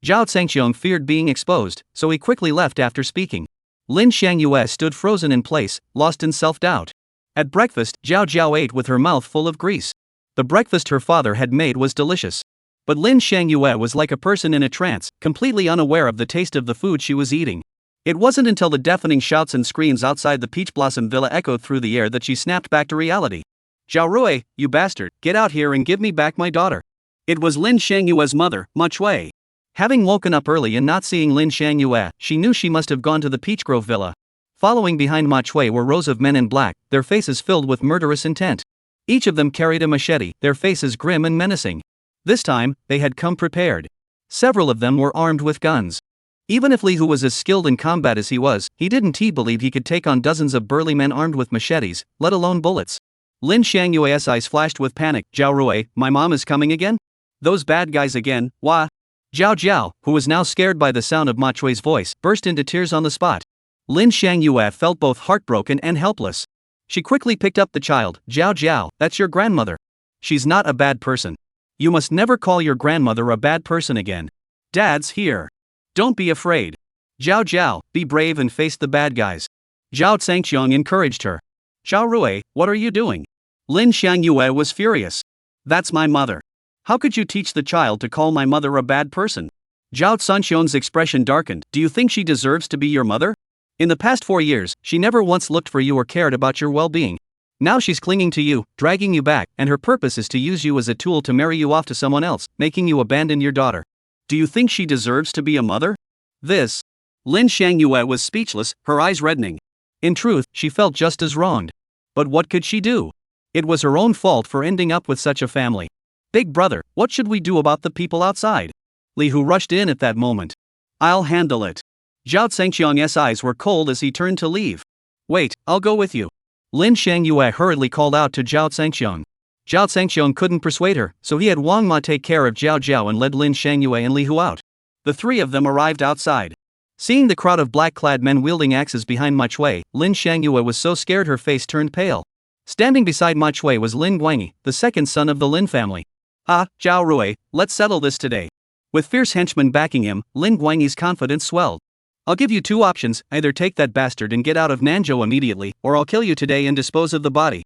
Zhao Zhengxiong feared being exposed, so he quickly left after speaking. Lin Xiangyue stood frozen in place, lost in self-doubt. At breakfast, Jiao Jiao ate with her mouth full of grease. The breakfast her father had made was delicious. But Lin Xiangyue was like a person in a trance, completely unaware of the taste of the food she was eating. It wasn't until the deafening shouts and screams outside the Peach Blossom Villa echoed through the air that she snapped back to reality. Zhao Rui, you bastard, get out here and give me back my daughter. It was Lin Xiangyue's mother, Ma Chui. Having woken up early and not seeing Lin Xiangyue, she knew she must have gone to the Peach Grove Villa. Following behind Ma Chui were rows of men in black, their faces filled with murderous intent. Each of them carried a machete, their faces grim and menacing. This time, they had come prepared. Several of them were armed with guns. Even if Li Hu was as skilled in combat as he was, he didn't believe he could take on dozens of burly men armed with machetes, let alone bullets. Lin Xiangyue's eyes flashed with panic. Zhao Rui, my mom is coming again? Those bad guys again, wah? Jiao Jiao, who was now scared by the sound of Ma Chui's voice, burst into tears on the spot. Lin Xiangyue felt both heartbroken and helpless. She quickly picked up the child. Jiao Jiao, that's your grandmother. She's not a bad person. You must never call your grandmother a bad person again. Dad's here. Don't be afraid. Jiao Jiao, be brave and face the bad guys. Zhao Zhengxiong encouraged her. Zhao Rui, what are you doing? Lin Xiangyue was furious. That's my mother. How could you teach the child to call my mother a bad person? Zhao Zhengxiong's expression darkened. Do you think she deserves to be your mother? In the past 4 years, she never once looked for you or cared about your well-being. Now she's clinging to you, dragging you back, and her purpose is to use you as a tool to marry you off to someone else, making you abandon your daughter. Do you think she deserves to be a mother? This. Lin Shangyue was speechless, her eyes reddening. In truth, she felt just as wronged. But what could she do? It was her own fault for ending up with such a family. Big brother, what should we do about the people outside? Li Hu rushed in at that moment. I'll handle it. Zhao Zhengqiang's eyes were cold as he turned to leave. Wait, I'll go with you. Lin Shangyue hurriedly called out to Zhao Zhengqiang. Zhao Zhengqiang couldn't persuade her, so he had Wang Ma take care of Zhao Zhao and led Lin Shangyue and Li Hu out. The three of them arrived outside. Seeing the crowd of black-clad men wielding axes behind Ma Chui, Lin Shangyue was so scared her face turned pale. Standing beside Ma Chui was Lin Guangyi, the second son of the Lin family. Ah, Zhao Rui, let's settle this today. With fierce henchmen backing him, Lin Guangyi's confidence swelled. I'll give you two options, either take that bastard and get out of Nanzhou immediately, or I'll kill you today and dispose of the body.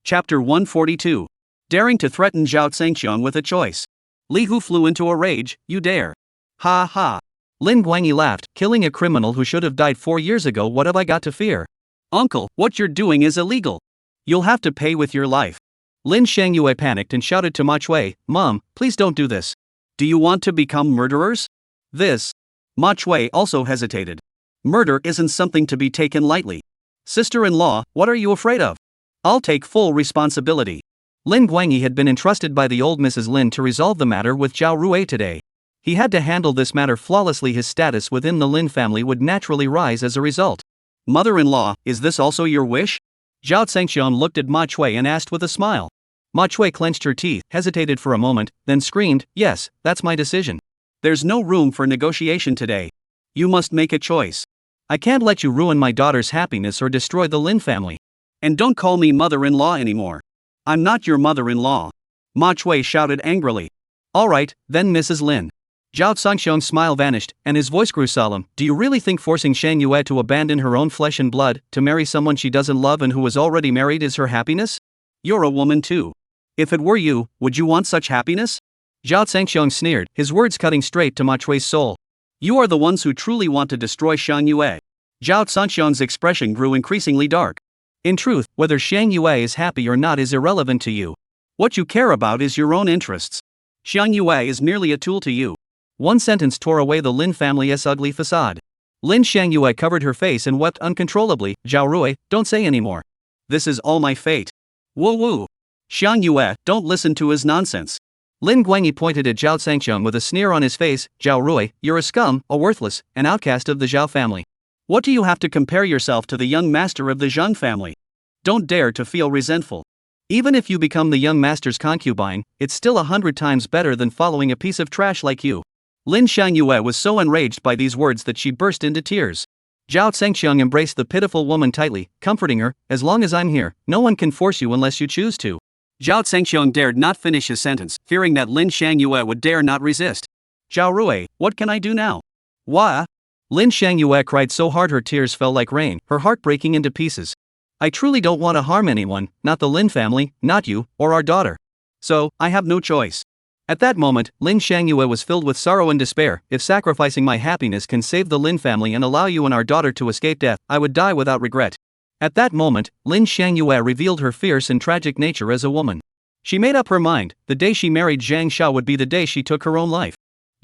Chapter 142. Daring to threaten Zhao Zhengqiang with a choice. Li Hu flew into a rage, you dare. Ha ha. Lin Guangyi laughed, killing a criminal who should have died 4 years ago, what have I got to fear? Uncle, what you're doing is illegal. You'll have to pay with your life. Lin Shangyue panicked and shouted to Ma Chui, Mom, please don't do this. Do you want to become murderers? This. Ma Chui also hesitated. Murder isn't something to be taken lightly. Sister-in-law, what are you afraid of? I'll take full responsibility. Lin Guangyi had been entrusted by the old Mrs. Lin to resolve the matter with Zhao Rui today. He had to handle this matter flawlessly. His status within the Lin family would naturally rise as a result. Mother-in-law, is this also your wish? Zhao Zhengqiang looked at Ma Chui and asked with a smile. Ma Chui clenched her teeth, hesitated for a moment, then screamed, yes, that's my decision. There's no room for negotiation today. You must make a choice. I can't let you ruin my daughter's happiness or destroy the Lin family. And don't call me mother-in-law anymore. I'm not your mother-in-law. Ma Chui shouted angrily. All right, then Mrs. Lin. Zhao Zhengqiang's smile vanished, and his voice grew solemn. Do you really think forcing Shangyue to abandon her own flesh and blood, to marry someone she doesn't love and who was already married, is her happiness? You're a woman too. If it were you, would you want such happiness? Zhao Zhengqiang sneered, his words cutting straight to Ma Chui's soul. You are the ones who truly want to destroy Shangyue. Zhao Zhengqiang's expression grew increasingly dark. In truth, whether Shangyue is happy or not is irrelevant to you. What you care about is your own interests. Shangyue is merely a tool to you. One sentence tore away the Lin family's ugly facade. Lin Shangyue covered her face and wept uncontrollably. Zhao Rui, don't say anymore. This is all my fate. Woo woo. Shangyue, don't listen to his nonsense. Lin Guangyi pointed at Zhao Zhengqiang with a sneer on his face. Zhao Rui, you're a scum, a worthless, an outcast of the Zhao family. What do you have to compare yourself to the young master of the Zhang family? Don't dare to feel resentful. Even if you become the young master's concubine, it's still 100 times better than following a piece of trash like you. Lin Shangyue was so enraged by these words that she burst into tears. Zhao Zhengqiang embraced the pitiful woman tightly, comforting her, as long as I'm here, no one can force you unless you choose to. Zhao Zhengqiang dared not finish his sentence, fearing that Lin Shangyue would dare not resist. Zhao Rui, what can I do now? Why? Lin Shangyue cried so hard her tears fell like rain, her heart breaking into pieces. I truly don't want to harm anyone, not the Lin family, not you, or our daughter. So, I have no choice. At that moment, Lin Shangyue was filled with sorrow and despair. If sacrificing my happiness can save the Lin family and allow you and our daughter to escape death, I would die without regret. At that moment, Lin Shangyue revealed her fierce and tragic nature as a woman. She made up her mind, the day she married Zhang Xiao would be the day she took her own life.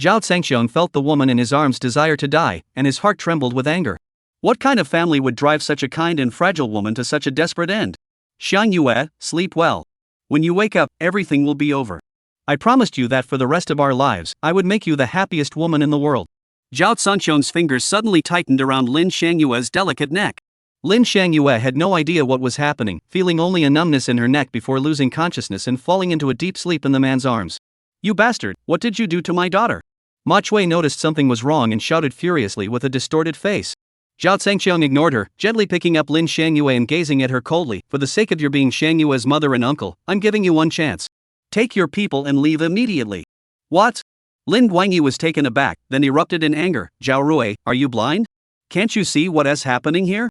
Zhao Zhengqiang felt the woman in his arms' desire to die, and his heart trembled with anger. What kind of family would drive such a kind and fragile woman to such a desperate end? Shangyue, sleep well. When you wake up, everything will be over. I promised you that for the rest of our lives, I would make you the happiest woman in the world. Zhao Zhengqiang's fingers suddenly tightened around Lin Shangyue's delicate neck. Lin Shangyue had no idea what was happening, feeling only a numbness in her neck before losing consciousness and falling into a deep sleep in the man's arms. You bastard, what did you do to my daughter? Ma Chui noticed something was wrong and shouted furiously with a distorted face. Zhao Zhengqiang ignored her, gently picking up Lin Shangyue and gazing at her coldly. For the sake of your being Shangyue's mother and uncle, I'm giving you one chance. Take your people and leave immediately. What? Lin Guangyi was taken aback, then erupted in anger. Zhao Rui, are you blind? Can't you see what is happening here?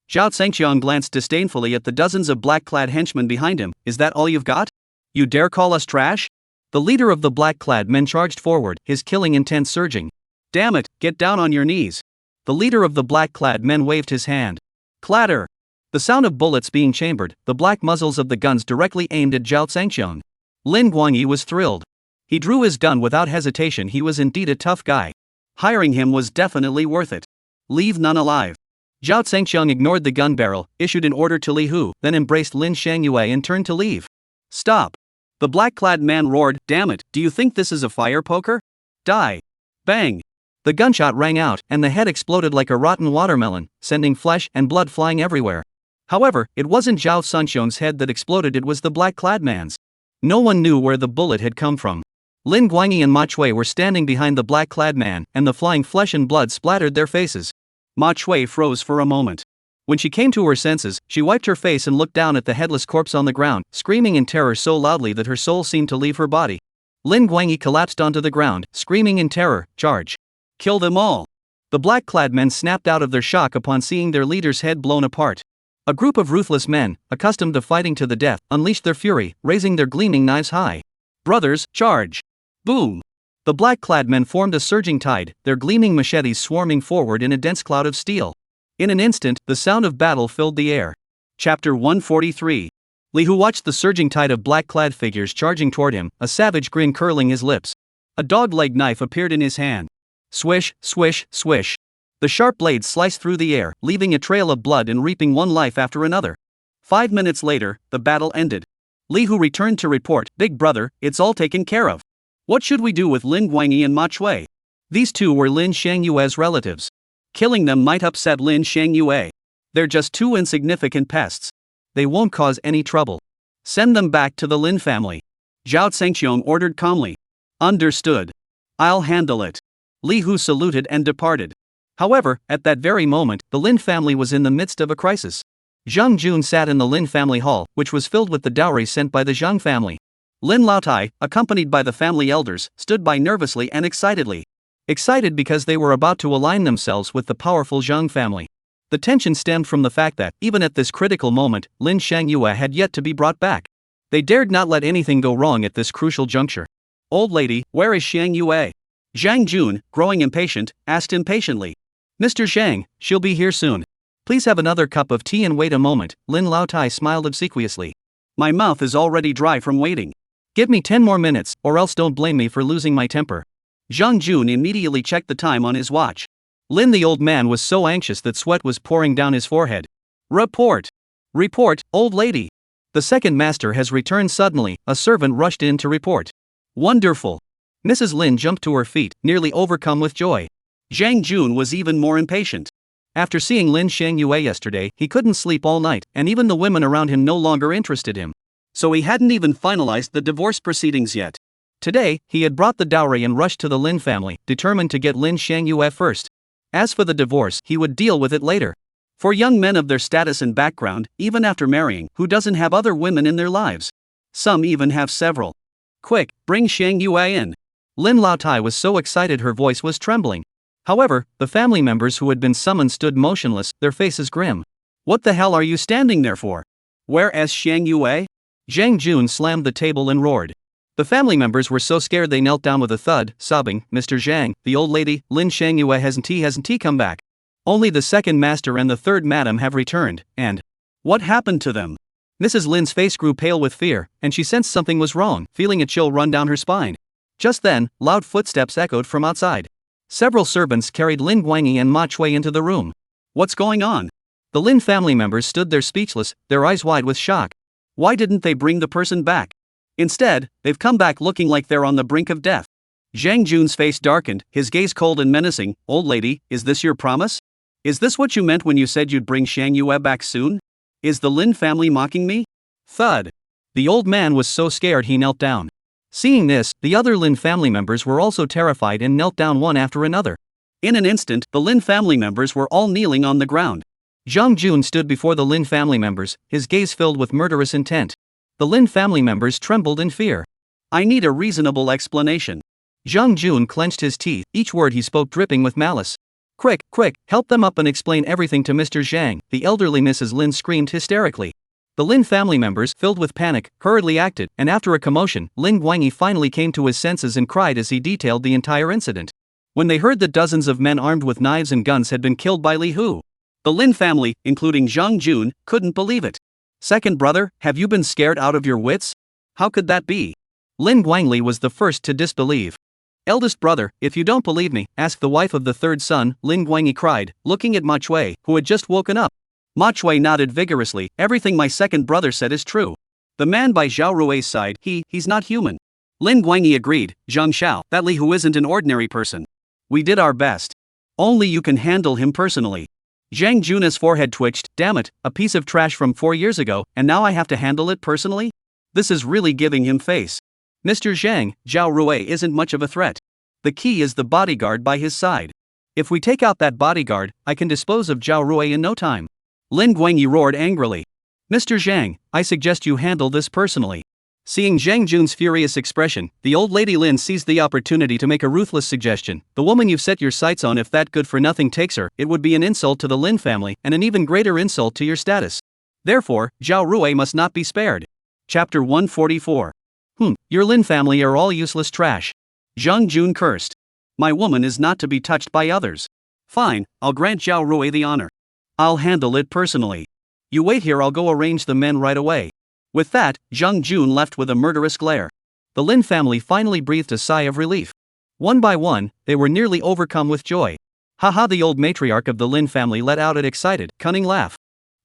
Zhao Zhengqiang glanced disdainfully at the dozens of black-clad henchmen behind him. Is that all you've got? You dare call us trash? The leader of the black-clad men charged forward, his killing intent surging. Damn it, get down on your knees. The leader of the black-clad men waved his hand. Clatter. The sound of bullets being chambered, the black muzzles of the guns directly aimed at Zhao Zhangqiang. Lin Guangyi was thrilled. He drew his gun without hesitation. He was indeed a tough guy. Hiring him was definitely worth it. Leave none alive. Zhao Zhangqiang ignored the gun barrel, issued an order to Li Hu, then embraced Lin Shangyue and turned to leave. Stop! The black-clad man roared, "Damn it, do you think this is a fire poker? Die!" Bang! The gunshot rang out, and the head exploded like a rotten watermelon, sending flesh and blood flying everywhere. However, it wasn't Zhao Sunxiong's head that exploded, it was the black-clad man's. No one knew where the bullet had come from. Lin Guangyi and Ma Chui were standing behind the black-clad man, and the flying flesh and blood splattered their faces. Ma Chui froze for a moment. When she came to her senses, she wiped her face and looked down at the headless corpse on the ground, screaming in terror so loudly that her soul seemed to leave her body. Lin Guangyi collapsed onto the ground, screaming in terror, "Charge! Kill them all!" The black-clad men snapped out of their shock upon seeing their leader's head blown apart. A group of ruthless men, accustomed to fighting to the death, unleashed their fury, raising their gleaming knives high. "Brothers, charge!" Boom! The black-clad men formed a surging tide, their gleaming machetes swarming forward in a dense cloud of steel. In an instant, the sound of battle filled the air. Chapter 143. Li Hu watched the surging tide of black-clad figures charging toward him, a savage grin curling his lips. A dog-leg knife appeared in his hand. Swish, swish, swish. The sharp blades sliced through the air, leaving a trail of blood and reaping one life after another. 5 minutes later, the battle ended. Li Hu returned to report, "Big brother, it's all taken care of. What should we do with Lin Guangyi and Ma Chui?" These two were Lin Shangyue's relatives. Killing them might upset Lin Shangyue. They're just two insignificant pests. They won't cause any trouble. Send them back to the Lin family. Zhao Zhangqiang ordered calmly. Understood. I'll handle it. Li Hu saluted and departed. However, at that very moment, the Lin family was in the midst of a crisis. Zhang Jun sat in the Lin family hall, which was filled with the dowries sent by the Zhang family. Lin Laotai, accompanied by the family elders, stood by nervously and excitedly. Excited because they were about to align themselves with the powerful Zhang family. The tension stemmed from the fact that, even at this critical moment, Lin Shangyue had yet to be brought back. They dared not let anything go wrong at this crucial juncture. "Old lady, where is Shangyue?" Zhang Jun, growing impatient, asked impatiently. "Mr. Zhang, she'll be here soon. Please have another cup of tea and wait a moment." Lin Laotai smiled obsequiously. "My mouth is already dry from waiting. Give me 10 more minutes, or else don't blame me for losing my temper." Zhang Jun immediately checked the time on his watch. Lin the old man was so anxious that sweat was pouring down his forehead. "Report! Report, old lady! The second master has returned suddenly," a servant rushed in to report. "Wonderful!" Mrs. Lin jumped to her feet, nearly overcome with joy. Zhang Jun was even more impatient. After seeing Lin Shangyue yesterday, he couldn't sleep all night, and even the women around him no longer interested him. So he hadn't even finalized the divorce proceedings yet. Today, he had brought the dowry and rushed to the Lin family, determined to get Lin Shangyue first. As for the divorce, he would deal with it later. For young men of their status and background, even after marrying, who doesn't have other women in their lives? Some even have several. "Quick, bring Shangyue in." Lin Laotai was so excited her voice was trembling. However, the family members who had been summoned stood motionless, their faces grim. "What the hell are you standing there for? Where is Shangyue?" Zhang Jun slammed the table and roared. The family members were so scared they knelt down with a thud, sobbing, "Mr. Zhang, the old lady, Lin Shangyue hasn't he come back? Only the second master and the third madam have returned, and what happened to them?" Mrs. Lin's face grew pale with fear, and she sensed something was wrong, feeling a chill run down her spine. Just then, loud footsteps echoed from outside. Several servants carried Lin Guangyi and Ma Chui into the room. "What's going on?" The Lin family members stood there speechless, their eyes wide with shock. Why didn't they bring the person back? Instead, they've come back looking like they're on the brink of death. Zhang Jun's face darkened, his gaze cold and menacing. "Old lady, is this your promise? Is this what you meant when you said you'd bring Shangyue back soon? Is the Lin family mocking me?" Thud. The old man was so scared he knelt down. Seeing this, the other Lin family members were also terrified and knelt down one after another. In an instant, the Lin family members were all kneeling on the ground. Zhang Jun stood before the Lin family members, his gaze filled with murderous intent. The Lin family members trembled in fear. "I need a reasonable explanation." Zhang Jun clenched his teeth, each word he spoke dripping with malice. Quick, help them up and explain everything to Mr. Zhang," the elderly Mrs. Lin screamed hysterically. The Lin family members, filled with panic, hurriedly acted, and after a commotion, Lin Guangyi finally came to his senses and cried as he detailed the entire incident. When they heard that dozens of men armed with knives and guns had been killed by Li Hu, The Lin family, including Zhang Jun, couldn't believe it. Second brother, have you been scared out of your wits? How could that be? Lin Guangli was the first to disbelieve. Eldest brother, if you don't believe me, ask the wife of the third son, Lin Guangyi cried, looking at Ma Chui, who had just woken up. Ma Chui nodded vigorously, everything my second brother said is true. The man by Zhao Rui's side, he's not human. Lin Guangyi agreed, Zhang Xiao, that Li Hu isn't an ordinary person. We did our best. Only you can handle him personally. Zhang Jun's forehead twitched, damn it, a piece of trash from 4 years ago, and now I have to handle it personally? This is really giving him face. Mr. Zhang, Zhao Rui isn't much of a threat. The key is the bodyguard by his side. If we take out that bodyguard, I can dispose of Zhao Rui in no time. Lin Guangyi roared angrily. Mr. Zhang, I suggest you handle this personally. Seeing Zhang Jun's furious expression, the old lady Lin seized the opportunity to make a ruthless suggestion. The woman you've set your sights on, if that good-for-nothing takes her, it would be an insult to the Lin family and an even greater insult to your status. Therefore, Zhao Rui must not be spared. Chapter 144. Your Lin family are all useless trash. Zhang Jun cursed. My woman is not to be touched by others. Fine, I'll grant Zhao Rui the honor. I'll handle it personally. You wait here, I'll go arrange the men right away. With that, Zhang Jun left with a murderous glare. The Lin family finally breathed a sigh of relief. One by one, they were nearly overcome with joy. Haha, the old matriarch of the Lin family let out an excited, cunning laugh.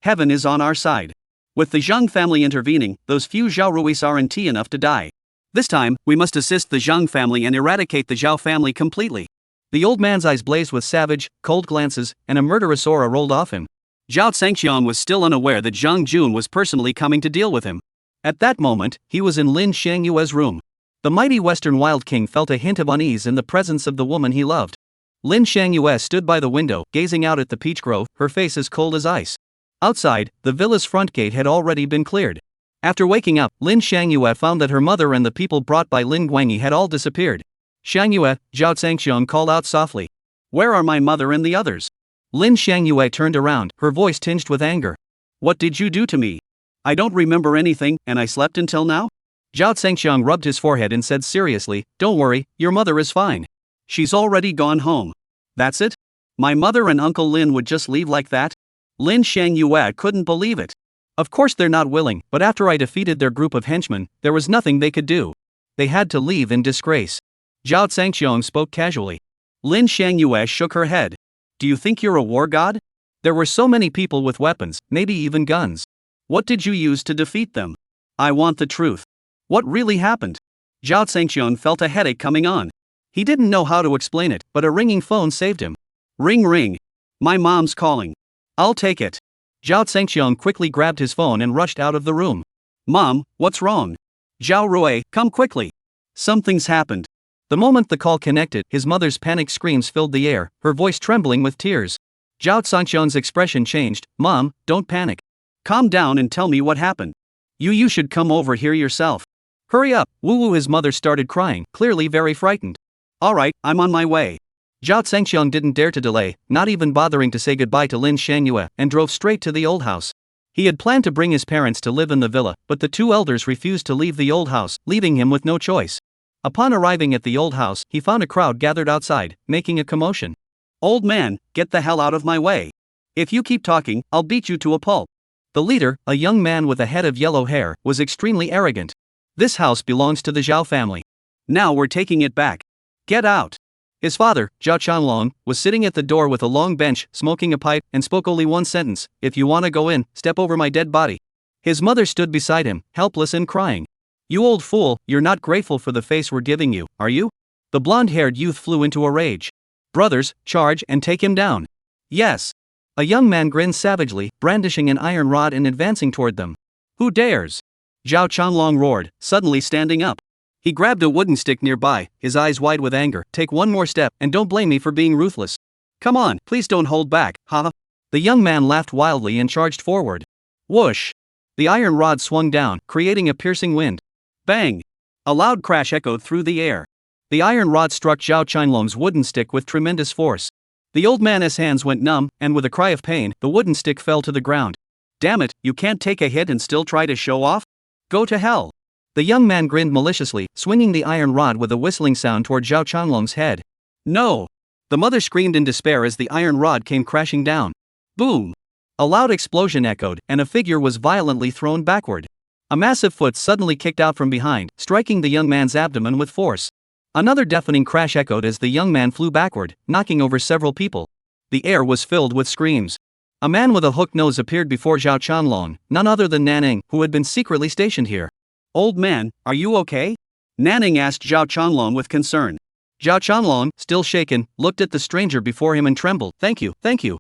Heaven is on our side. With the Zhang family intervening, those few Zhao Ruis aren't enough to die. This time, we must assist the Zhang family and eradicate the Zhao family completely. The old man's eyes blazed with savage, cold glances, and a murderous aura rolled off him. Zhao Zhangxiang was still unaware that Zhang Jun was personally coming to deal with him. At that moment, he was in Lin Shangyue's room. The mighty Western Wild King felt a hint of unease in the presence of the woman he loved. Lin Shangyue stood by the window, gazing out at the peach grove, her face as cold as ice. Outside, the villa's front gate had already been cleared. After waking up, Lin Shangyue found that her mother and the people brought by Lin Guangyi had all disappeared. Shangyue, Zhao Zhangxiang called out softly. Where are my mother and the others? Lin Shangyue turned around, her voice tinged with anger. What did you do to me? I don't remember anything, and I slept until now? Zhao Zhangxiang rubbed his forehead and said seriously, don't worry, your mother is fine. She's already gone home. That's it? My mother and Uncle Lin would just leave like that? Lin Shangyue couldn't believe it. Of course they're not willing, but after I defeated their group of henchmen, there was nothing they could do. They had to leave in disgrace. Zhao Zhangxiang spoke casually. Lin Shangyue shook her head. Do you think you're a war god? There were so many people with weapons, maybe even guns. What did you use to defeat them? I want the truth. What really happened? Zhao Zhangxiang felt a headache coming on. He didn't know how to explain it, but a ringing phone saved him. Ring ring. My mom's calling. I'll take it. Zhao Zhangxiang quickly grabbed his phone and rushed out of the room. Mom, what's wrong? Zhao Rui, come quickly. Something's happened. The moment the call connected, his mother's panicked screams filled the air, her voice trembling with tears. Zhao Zhangxiang's expression changed. Mom, don't panic. Calm down and tell me what happened. You should come over here yourself. Hurry up, Wu. His mother started crying, clearly very frightened. Alright, I'm on my way. Zhao Zhangxiang didn't dare to delay, not even bothering to say goodbye to Lin Shangyue, and drove straight to the old house. He had planned to bring his parents to live in the villa, but the two elders refused to leave the old house, leaving him with no choice. Upon arriving at the old house, he found a crowd gathered outside, making a commotion. Old man, get the hell out of my way. If you keep talking, I'll beat you to a pulp. The leader, a young man with a head of yellow hair, was extremely arrogant. This house belongs to the Zhao family. Now we're taking it back. Get out. His father, Zhao Changlong, was sitting at the door with a long bench, smoking a pipe, and spoke only one sentence, if you wanna go in, step over my dead body. His mother stood beside him, helpless and crying. You old fool, you're not grateful for the face we're giving you, are you? The blonde-haired youth flew into a rage. Brothers, charge and take him down. Yes. A young man grinned savagely, brandishing an iron rod and advancing toward them. Who dares? Zhao Changlong roared, suddenly standing up. He grabbed a wooden stick nearby, his eyes wide with anger. Take one more step, and don't blame me for being ruthless. Come on, please don't hold back, haha. The young man laughed wildly and charged forward. Whoosh! The iron rod swung down, creating a piercing wind. Bang! A loud crash echoed through the air. The iron rod struck Zhao Changlong's wooden stick with tremendous force. The old man's hands went numb, and with a cry of pain, the wooden stick fell to the ground. Damn it, you can't take a hit and still try to show off? Go to hell! The young man grinned maliciously, swinging the iron rod with a whistling sound toward Zhao Changlong's head. No! The mother screamed in despair as the iron rod came crashing down. Boom! A loud explosion echoed, and a figure was violently thrown backward. A massive foot suddenly kicked out from behind, striking the young man's abdomen with force. Another deafening crash echoed as the young man flew backward, knocking over several people. The air was filled with screams. A man with a hooked nose appeared before Zhao Chanlong, none other than Nanning, who had been secretly stationed here. Old man, are you okay? Nanning asked Zhao Chanlong with concern. Zhao Chanlong, still shaken, looked at the stranger before him and trembled. Thank you, thank you.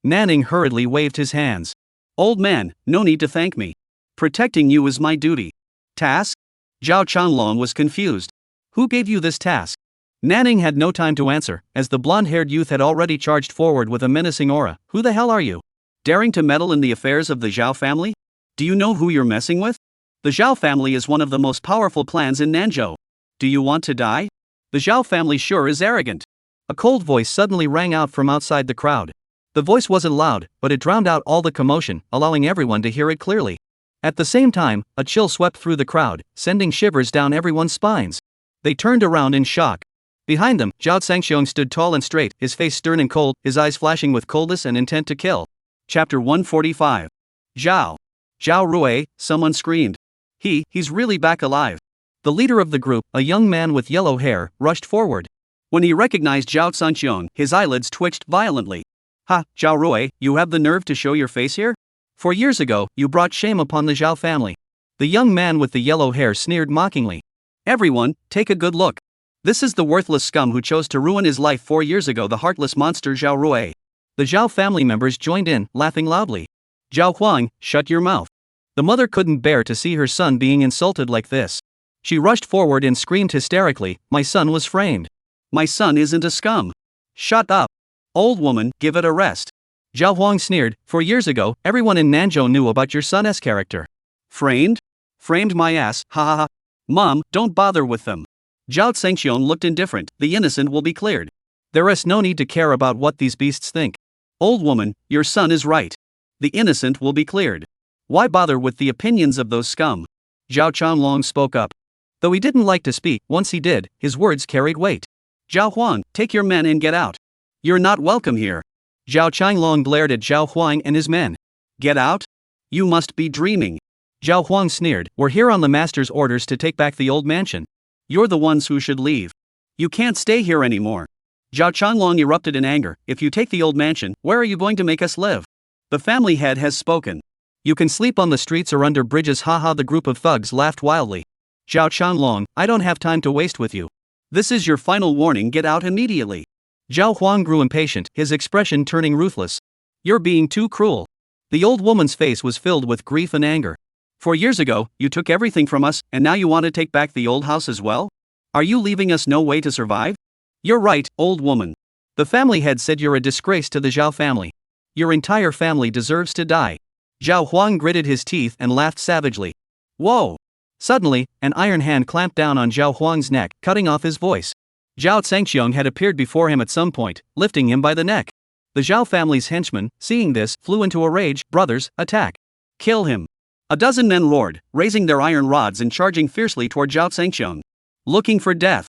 Nanning hurriedly waved his hands. Old man, no need to thank me. Protecting you is my duty. Task? Zhao Chanlong was confused. Who gave you this task? Nanning had no time to answer, as the blonde-haired youth had already charged forward with a menacing aura. Who the hell are you? Daring to meddle in the affairs of the Zhao family? Do you know who you're messing with? The Zhao family is one of the most powerful clans in Nanzhou. Do you want to die? The Zhao family sure is arrogant. A cold voice suddenly rang out from outside the crowd. The voice wasn't loud, but it drowned out all the commotion, allowing everyone to hear it clearly. At the same time, a chill swept through the crowd, sending shivers down everyone's spines. They turned around in shock. Behind them, Zhao Zhangxiong stood tall and straight, his face stern and cold, his eyes flashing with coldness and intent to kill. Chapter 145. Zhao. Zhao Rui, someone screamed. He's really back alive. The leader of the group, a young man with yellow hair, rushed forward. When he recognized Zhao Zhangxiong, his eyelids twitched violently. Ha, Zhao Rui, you have the nerve to show your face here? 4 years ago, you brought shame upon the Zhao family. The young man with the yellow hair sneered mockingly. Everyone, take a good look. This is the worthless scum who chose to ruin his life 4 years ago, the heartless monster Zhao Rui. The Zhao family members joined in, laughing loudly. Zhao Huang, shut your mouth. The mother couldn't bear to see her son being insulted like this. She rushed forward and screamed hysterically, my son was framed. My son isn't a scum. Shut up. Old woman, give it a rest. Zhao Huang sneered, 4 years ago, everyone in Nanzhou knew about your son's character. Framed? Framed my ass, ha ha ha. Mom, don't bother with them. Zhao Zhangxiong looked indifferent, the innocent will be cleared. There is no need to care about what these beasts think. Old woman, your son is right. The innocent will be cleared. Why bother with the opinions of those scum? Zhao Chanlong spoke up. Though he didn't like to speak, once he did, his words carried weight. Zhao Huang, take your men and get out. You're not welcome here. Zhao Changlong glared at Zhao Huang and his men. Get out? You must be dreaming. Zhao Huang sneered, we're here on the master's orders to take back the old mansion. You're the ones who should leave. You can't stay here anymore. Zhao Changlong erupted in anger, if you take the old mansion, where are you going to make us live? The family head has spoken. You can sleep on the streets or under bridges, haha. The group of thugs laughed wildly. Zhao Chanlong, I don't have time to waste with you. This is your final warning, get out immediately. Zhao Huang grew impatient, his expression turning ruthless. You're being too cruel. The old woman's face was filled with grief and anger. 4 years ago, you took everything from us, and now you want to take back the old house as well? Are you leaving us no way to survive? You're right, old woman. The family head said you're a disgrace to the Zhao family. Your entire family deserves to die. Zhao Huang gritted his teeth and laughed savagely. Whoa! Suddenly, an iron hand clamped down on Zhao Huang's neck, cutting off his voice. Zhao Zhangxiong had appeared before him at some point, lifting him by the neck. The Zhao family's henchmen, seeing this, flew into a rage. Brothers, attack. Kill him. A dozen men roared, raising their iron rods and charging fiercely toward Zhao Zhangxiong. Looking for death.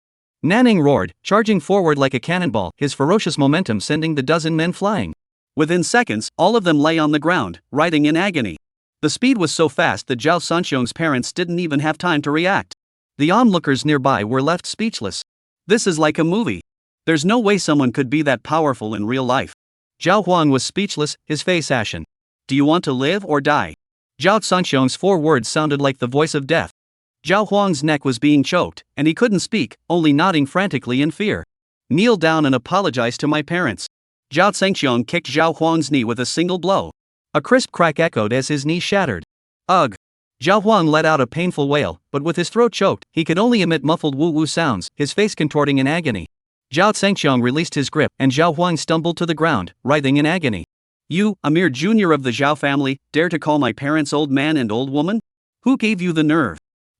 Nanning roared, charging forward like a cannonball, his ferocious momentum sending the dozen men flying. Within seconds, all of them lay on the ground, writhing in agony. The speed was so fast that Zhao Zhangxiong's parents didn't even have time to react. The onlookers nearby were left speechless. This is like a movie. There's no way someone could be that powerful in real life. Zhao Huang was speechless, his face ashen. Do you want to live or die? Zhao Zhangxiong's 4 words sounded like the voice of death. Zhao Huang's neck was being choked, and he couldn't speak, only nodding frantically in fear. Kneel down and apologize to my parents. Zhao Zhangxiong kicked Zhao Huang's knee with a single blow. A crisp crack echoed as his knee shattered. Ugh! Zhao Huang let out a painful wail, but with his throat choked, he could only emit muffled woo-woo sounds, his face contorting in agony. Zhao Zhangxiong released his grip, and Zhao Huang stumbled to the ground, writhing in agony. You, a mere junior of the Zhao family, dare to call my parents old man and old woman? Who gave you the nerve?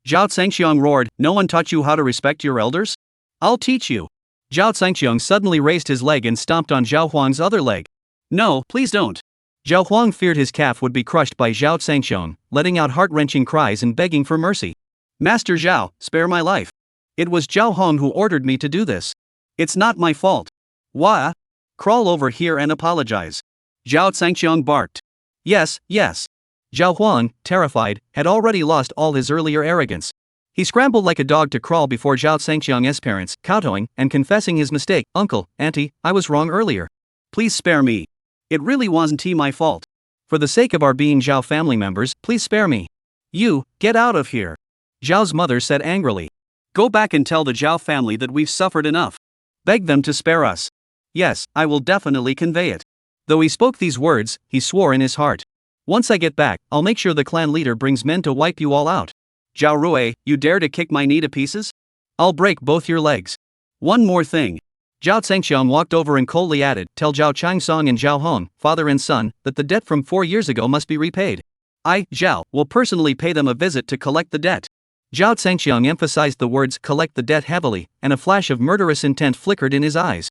Zhao Zhangxiong roared, no one taught you how to respect your elders? I'll teach you. Zhao Zhangxiong suddenly raised his leg and stomped on Zhao Huang's other leg. No, please don't. Zhao Huang feared his calf would be crushed by Zhao Zhangxiong, letting out heart-wrenching cries and begging for mercy. Master Zhao, spare my life. It was Zhao Hong who ordered me to do this. It's not my fault. Why? Crawl over here and apologize. Zhao Sangqiang barked. Yes, yes. Zhao Huang, terrified, had already lost all his earlier arrogance. He scrambled like a dog to crawl before Zhao Sangqiang's parents, kowtowing and confessing his mistake. Uncle, auntie, I was wrong earlier. Please spare me. It really wasn't my fault. For the sake of our being Zhao family members, please spare me. You, get out of here. Zhao's mother said angrily. Go back and tell the Zhao family that we've suffered enough. Beg them to spare us. Yes, I will definitely convey it. Though he spoke these words, he swore in his heart. Once I get back, I'll make sure the clan leader brings men to wipe you all out. Zhao Rui, you dare to kick my knee to pieces? I'll break both your legs. One more thing. Zhao Sangqiang walked over and coldly added, tell Zhao Changsong and Zhao Hong, father and son, that the debt from 4 years ago must be repaid. I, Zhao, will personally pay them a visit to collect the debt. Zhao Sangqiang emphasized the words collect the debt heavily, and a flash of murderous intent flickered in his eyes.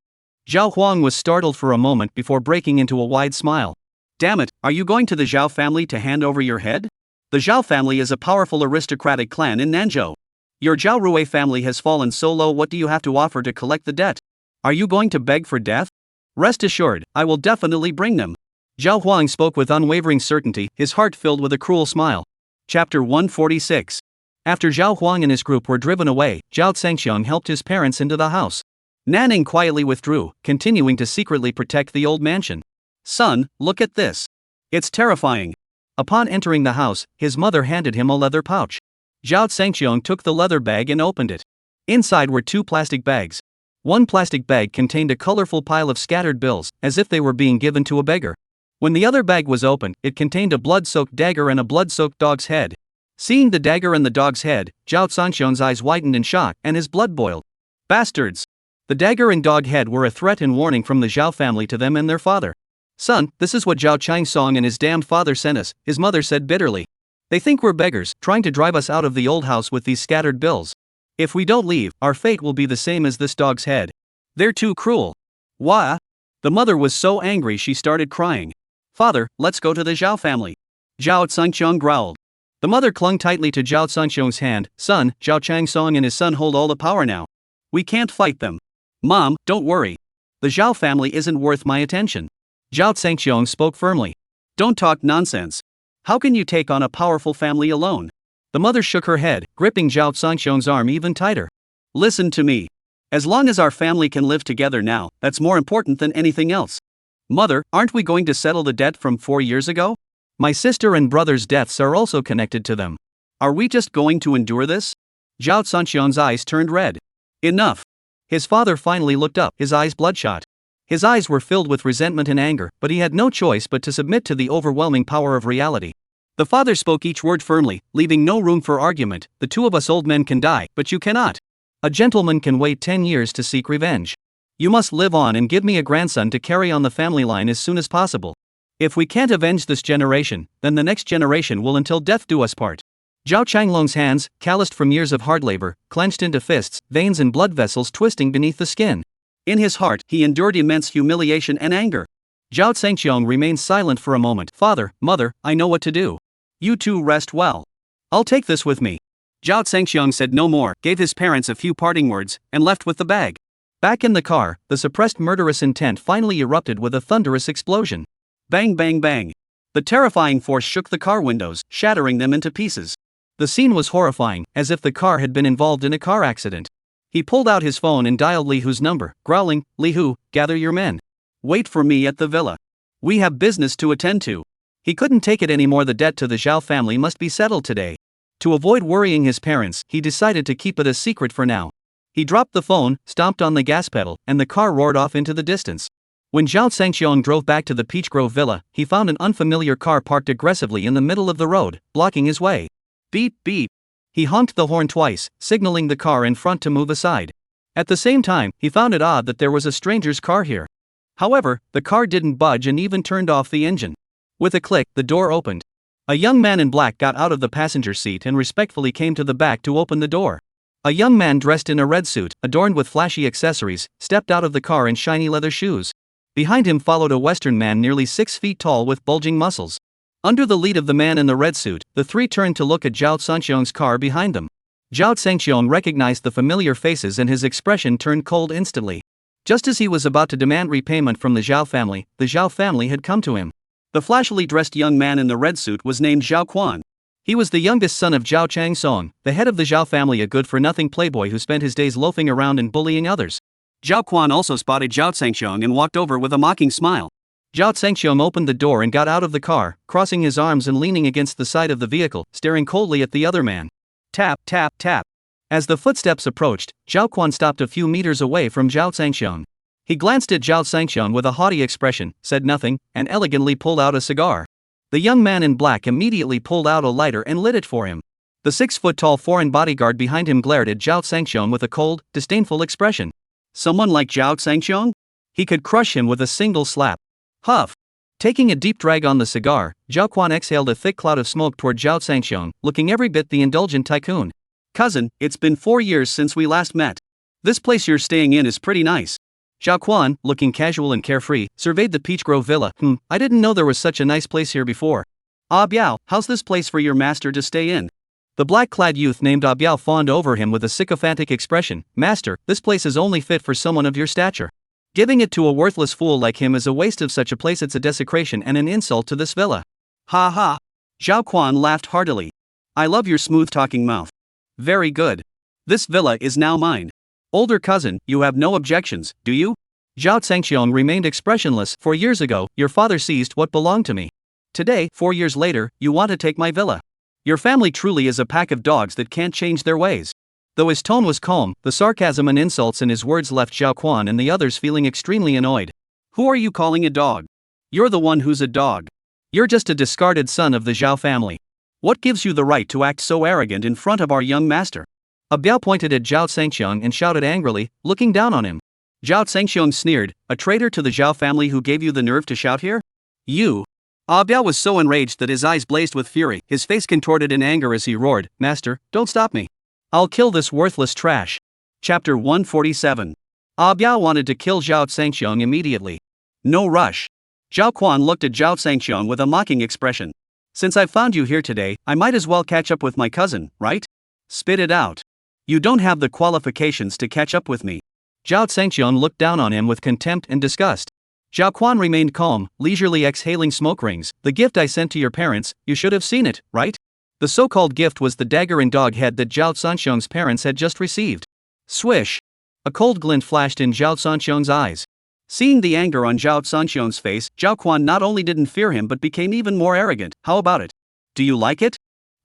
Zhao Huang was startled for a moment before breaking into a wide smile. Damn it, are you going to the Zhao family to hand over your head? The Zhao family is a powerful aristocratic clan in Nanzhou. Your Zhao Rui family has fallen so low, what do you have to offer to collect the debt? Are you going to beg for death? Rest assured, I will definitely bring them. Zhao Huang spoke with unwavering certainty, his heart filled with a cruel smile. Chapter 146. After Zhao Huang and his group were driven away, Zhao Sangqiang helped his parents into the house. Nanning quietly withdrew, continuing to secretly protect the old mansion. Son, look at this. It's terrifying. Upon entering the house, his mother handed him a leather pouch. Zhao Sangqiang took the leather bag and opened it. Inside were 2 plastic bags. One plastic bag contained a colorful pile of scattered bills, as if they were being given to a beggar. When the other bag was opened, it contained a blood-soaked dagger and a blood-soaked dog's head. Seeing the dagger and the dog's head, Zhao Sangqiang's eyes widened in shock, and his blood boiled. Bastards! The dagger and dog head were a threat and warning from the Zhao family to them and their father. Son, this is what Zhao Changsong and his damned father sent us, his mother said bitterly. They think we're beggars, trying to drive us out of the old house with these scattered bills. If we don't leave, our fate will be the same as this dog's head. They're too cruel. Why? The mother was so angry she started crying. Father, let's go to the Zhao family. Zhao Sangqiang growled. The mother clung tightly to Zhao Sangqiang's hand. Son, Zhao Changsong and his son hold all the power now. We can't fight them. Mom, don't worry. The Zhao family isn't worth my attention. Zhao Sangqiang spoke firmly. Don't talk nonsense. How can you take on a powerful family alone? The mother shook her head, gripping Zhao Sangqiang's arm even tighter. Listen to me. As long as our family can live together now, that's more important than anything else. Mother, aren't we going to settle the debt from 4 years ago? My sister and brother's deaths are also connected to them. Are we just going to endure this? Zhao Sangqiang's eyes turned red. Enough. His father finally looked up, his eyes bloodshot. His eyes were filled with resentment and anger, but he had no choice but to submit to the overwhelming power of reality. The father spoke each word firmly, leaving no room for argument. The 2 of us old men can die, but you cannot. A gentleman can wait 10 years to seek revenge. You must live on and give me a grandson to carry on the family line as soon as possible. If we can't avenge this generation, then the next generation will until death do us part. Zhao Changlong's hands, calloused from years of hard labor, clenched into fists, veins and blood vessels twisting beneath the skin. In his heart, he endured immense humiliation and anger. Zhao Sangqiang remained silent for a moment. Father, mother, I know what to do. You two rest well. I'll take this with me. Zhao Sangqiang said no more, gave his parents a few parting words, and left with the bag. Back in the car, the suppressed murderous intent finally erupted with a thunderous explosion. Bang bang bang. The terrifying force shook the car windows, shattering them into pieces. The scene was horrifying, as if the car had been involved in a car accident. He pulled out his phone and dialed Li Hu's number, growling, Li Hu, gather your men. Wait for me at the villa. We have business to attend to. He couldn't take it anymore. The debt to the Zhao family must be settled today. To avoid worrying his parents, he decided to keep it a secret for now. He dropped the phone, stomped on the gas pedal, and the car roared off into the distance. When Zhao Sangqiang drove back to the Peach Grove villa, he found an unfamiliar car parked aggressively in the middle of the road, blocking his way. Beep beep. He honked the horn twice, signaling the car in front to move aside. At the same time, he found it odd that there was a stranger's car here. However, the car didn't budge and even turned off the engine. With a click, the door opened. A young man in black got out of the passenger seat and respectfully came to the back to open the door. A young man dressed in a red suit, adorned with flashy accessories, stepped out of the car in shiny leather shoes. Behind him followed a Western man nearly 6 feet tall with bulging muscles. Under the lead of the man in the red suit, the 3 turned to look at Zhao Sangqiang's car behind them. Zhao Sangqiang recognized the familiar faces and his expression turned cold instantly. Just as he was about to demand repayment from the Zhao family had come to him. The flashily dressed young man in the red suit was named Zhao Quan. He was the youngest son of Zhao Changsong, the head of the Zhao family, a good-for-nothing playboy who spent his days loafing around and bullying others. Zhao Quan also spotted Zhao Zhengxiong and walked over with a mocking smile. Zhao Zhengxiong opened the door and got out of the car, crossing his arms and leaning against the side of the vehicle, staring coldly at the other man. Tap, tap, tap. As the footsteps approached, Zhao Quan stopped a few meters away from Zhao Zhengxiong. He glanced at Zhao Zhengxiong with a haughty expression, said nothing, and elegantly pulled out a cigar. The young man in black immediately pulled out a lighter and lit it for him. The 6-foot-tall foreign bodyguard behind him glared at Zhao Zhengxiong with a cold, disdainful expression. Someone like Zhao Zhengxiong? He could crush him with a single slap. Huff. Taking a deep drag on the cigar, Zhao Quan exhaled a thick cloud of smoke toward Zhao Zhengxiong, looking every bit the indulgent tycoon. Cousin, it's been 4 years since we last met. This place you're staying in is pretty nice. Zhao Quan, looking casual and carefree, surveyed the Peach Grove villa. I didn't know there was such a nice place here before. Ah Biao, how's this place for your master to stay in? The black-clad youth named Ah Biao fawned over him with a sycophantic expression. Master, this place is only fit for someone of your stature. Giving it to a worthless fool like him is a waste of such a place. It's a desecration and an insult to this villa. Ha ha. Zhao Quan laughed heartily. I love your smooth-talking mouth. Very good. This villa is now mine. Older cousin, you have no objections, do you? Zhao Zhengxiong remained expressionless. 4 years ago, your father seized what belonged to me. Today, 4 years later, you want to take my villa. Your family truly is a pack of dogs that can't change their ways. Though his tone was calm, the sarcasm and insults in his words left Zhao Quan and the others feeling extremely annoyed. Who are you calling a dog? You're the one who's a dog. You're just a discarded son of the Zhao family. What gives you the right to act so arrogant in front of our young master? Ah Biao pointed at Zhao Zhengxiong and shouted angrily, looking down on him. Zhao Zhengxiong sneered, a traitor to the Zhao family who gave you the nerve to shout here? You. Ah Biao was so enraged that his eyes blazed with fury, his face contorted in anger as he roared, Master, don't stop me. I'll kill this worthless trash. Chapter 147. Ah Biao wanted to kill Zhao Zhengxiong immediately. No rush. Zhao Quan looked at Zhao Zhengxiong with a mocking expression. Since I found you here today, I might as well catch up with my cousin, right? Spit it out. You don't have the qualifications to catch up with me. Zhao Zhengxiong looked down on him with contempt and disgust. Zhao Quan remained calm, leisurely exhaling smoke rings. The gift I sent to your parents, you should have seen it, right? The so-called gift was the dagger and dog head that Zhao Zhengxiong's parents had just received. Swish! A cold glint flashed in Zhao Zhengxiong's eyes. Seeing the anger on Zhao Zhengxiong's face, Zhao Quan not only didn't fear him but became even more arrogant. How about it? Do you like it?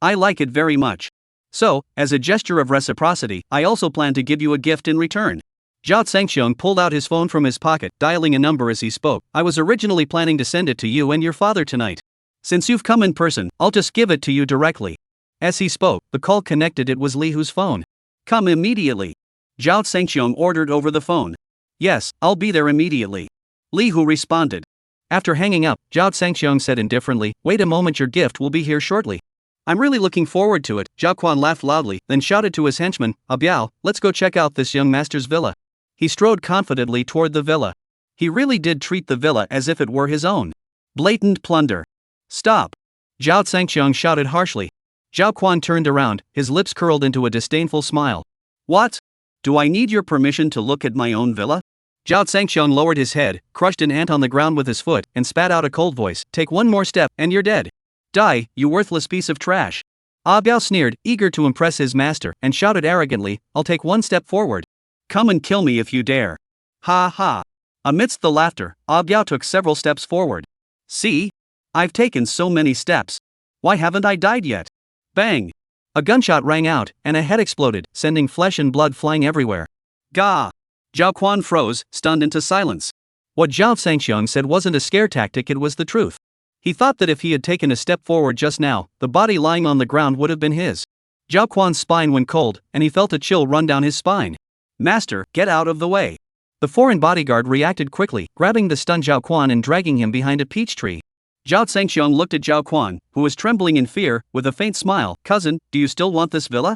I like it very much. So, as a gesture of reciprocity, I also plan to give you a gift in return. Zhao Zhengxiong pulled out his phone from his pocket, dialing a number as he spoke. I was originally planning to send it to you and your father tonight. Since you've come in person, I'll just give it to you directly. As he spoke, the call connected. It was Li Hu's phone. Come immediately. Zhao Zhengxiong ordered over the phone. Yes, I'll be there immediately. Li Hu responded. After hanging up, Zhao Zhengxiong said indifferently, wait a moment, your gift will be here shortly. I'm really looking forward to it. Zhao Quan laughed loudly, then shouted to his henchman, Ah Biao, let's go check out this young master's villa. He strode confidently toward the villa. He really did treat the villa as if it were his own. Blatant plunder. Stop! Zhao Zhengxiong shouted harshly. Zhao Quan turned around, his lips curled into a disdainful smile. What? Do I need your permission to look at my own villa? Zhao Zhengxiong lowered his head, crushed an ant on the ground with his foot, and spat out a cold voice. Take one more step, and you're dead. Die, you worthless piece of trash. Ah Biao sneered, eager to impress his master, and shouted arrogantly, I'll take one step forward. Come and kill me if you dare. Ha ha. Amidst the laughter, Ah Biao took several steps forward. See? I've taken so many steps. Why haven't I died yet? Bang! A gunshot rang out, and a head exploded, sending flesh and blood flying everywhere. Gah! Zhao Quan froze, stunned into silence. What Zhao Zhengxiong said wasn't a scare tactic, it was the truth. He thought that if he had taken a step forward just now, the body lying on the ground would have been his. Zhao Quan's spine went cold, and he felt a chill run down his spine. Master, get out of the way. The foreign bodyguard reacted quickly, grabbing the stunned Zhao Quan and dragging him behind a peach tree. Zhao Zhengxiong looked at Zhao Quan, who was trembling in fear, with a faint smile. Cousin, do you still want this villa?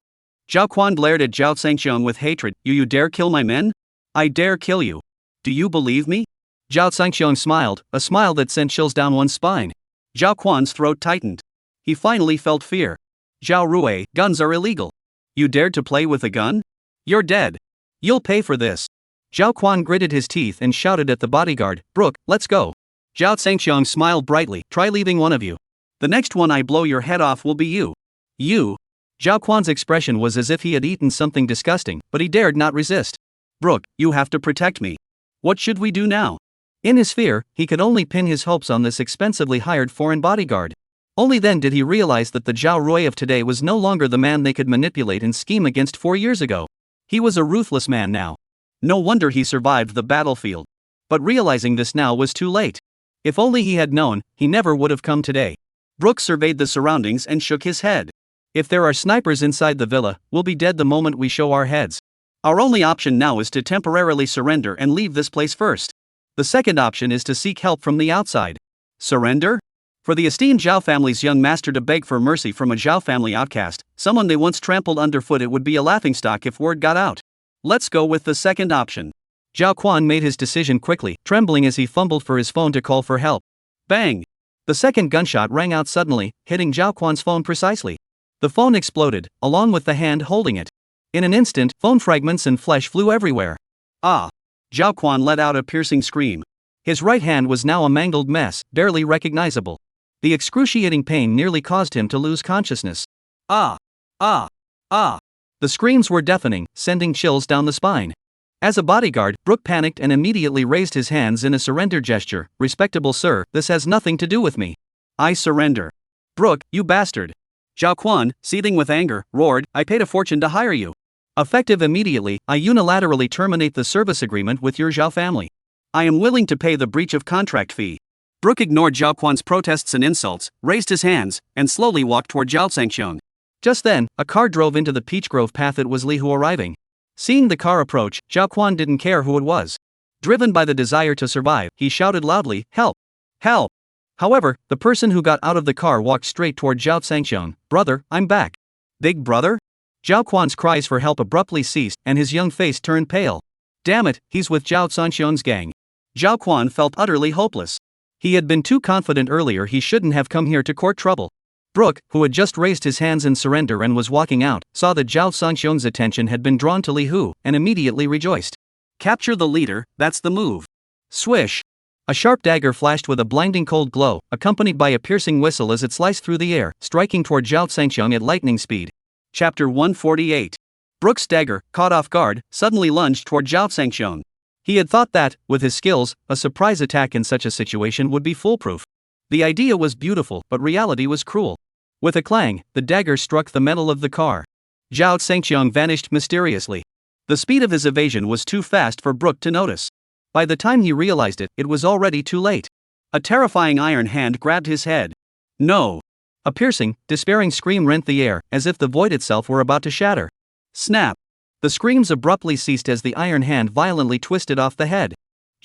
Zhao Quan glared at Zhao Zhengxiong with hatred. You dare kill my men? I dare kill you. Do you believe me? Zhao Zhengxiong smiled, a smile that sent chills down one's spine. Zhao Quan's throat tightened. He finally felt fear. Zhao Rui, guns are illegal. You dared to play with a gun? You're dead. You'll pay for this. Zhao Quan gritted his teeth and shouted at the bodyguard, "Brooke, let's go." Zhao Zhangxiang smiled brightly, "Try leaving one of you. The next one I blow your head off will be you." You? Zhao Quan's expression was as if he had eaten something disgusting, but he dared not resist. "Brooke, you have to protect me. What should we do now?" In his fear, he could only pin his hopes on this expensively hired foreign bodyguard. Only then did he realize that the Zhao Rui of today was no longer the man they could manipulate and scheme against 4 years ago. He was a ruthless man now. No wonder he survived the battlefield. But realizing this now was too late. If only he had known, he never would have come today. Brooke surveyed the surroundings and shook his head. "If there are snipers inside the villa, we'll be dead the moment we show our heads. Our only option now is to temporarily surrender and leave this place first. The second option is to seek help from the outside." Surrender? For the esteemed Zhao family's young master to beg for mercy from a Zhao family outcast, someone they once trampled underfoot, it would be a laughingstock if word got out. Let's go with the second option. Zhao Quan made his decision quickly, trembling as he fumbled for his phone to call for help. Bang! The second gunshot rang out suddenly, hitting Zhao Quan's phone precisely. The phone exploded, along with the hand holding it. In an instant, phone fragments and flesh flew everywhere. Ah! Zhao Quan let out a piercing scream. His right hand was now a mangled mess, barely recognizable. The excruciating pain nearly caused him to lose consciousness. Ah! Ah! Ah! The screams were deafening, sending chills down the spine. As a bodyguard, Brooke panicked and immediately raised his hands in a surrender gesture. "Respectable sir, this has nothing to do with me. I surrender." "Brooke, you bastard!" Zhao Quan, seething with anger, roared, "I paid a fortune to hire you. Effective immediately, I unilaterally terminate the service agreement with your Zhao family. I am willing to pay the breach of contract fee." Brooke ignored Zhao Quan's protests and insults, raised his hands, and slowly walked toward Zhao Zhangxiang. Just then, a car drove into the peach grove path. It was Li Hu arriving. Seeing the car approach, Zhao Quan didn't care who it was. Driven by the desire to survive, he shouted loudly, "Help! Help!" However, the person who got out of the car walked straight toward Zhao Zhangxiang. "Brother, I'm back." "Big brother?" Zhao Quan's cries for help abruptly ceased, and his young face turned pale. Damn it, he's with Zhao Zhangxiang's gang. Zhao Quan felt utterly hopeless. He had been too confident earlier. He shouldn't have come here to court trouble. Brooke, who had just raised his hands in surrender and was walking out, saw that Zhao Zhangxiang's attention had been drawn to Li Hu, and immediately rejoiced. "Capture the leader, that's the move." Swish! A sharp dagger flashed with a blinding cold glow, accompanied by a piercing whistle as it sliced through the air, striking toward Zhao Zhangxiang at lightning speed. Chapter 148. Brooke's dagger, caught off guard, suddenly lunged toward Zhao Zhangxiang. He had thought that, with his skills, a surprise attack in such a situation would be foolproof. The idea was beautiful, but reality was cruel. With a clang, the dagger struck the metal of the car. Zhao Zhangxiang vanished mysteriously. The speed of his evasion was too fast for Brooke to notice. By the time he realized it, it was already too late. A terrifying iron hand grabbed his head. No! A piercing, despairing scream rent the air, as if the void itself were about to shatter. Snap! The screams abruptly ceased as the iron hand violently twisted off the head.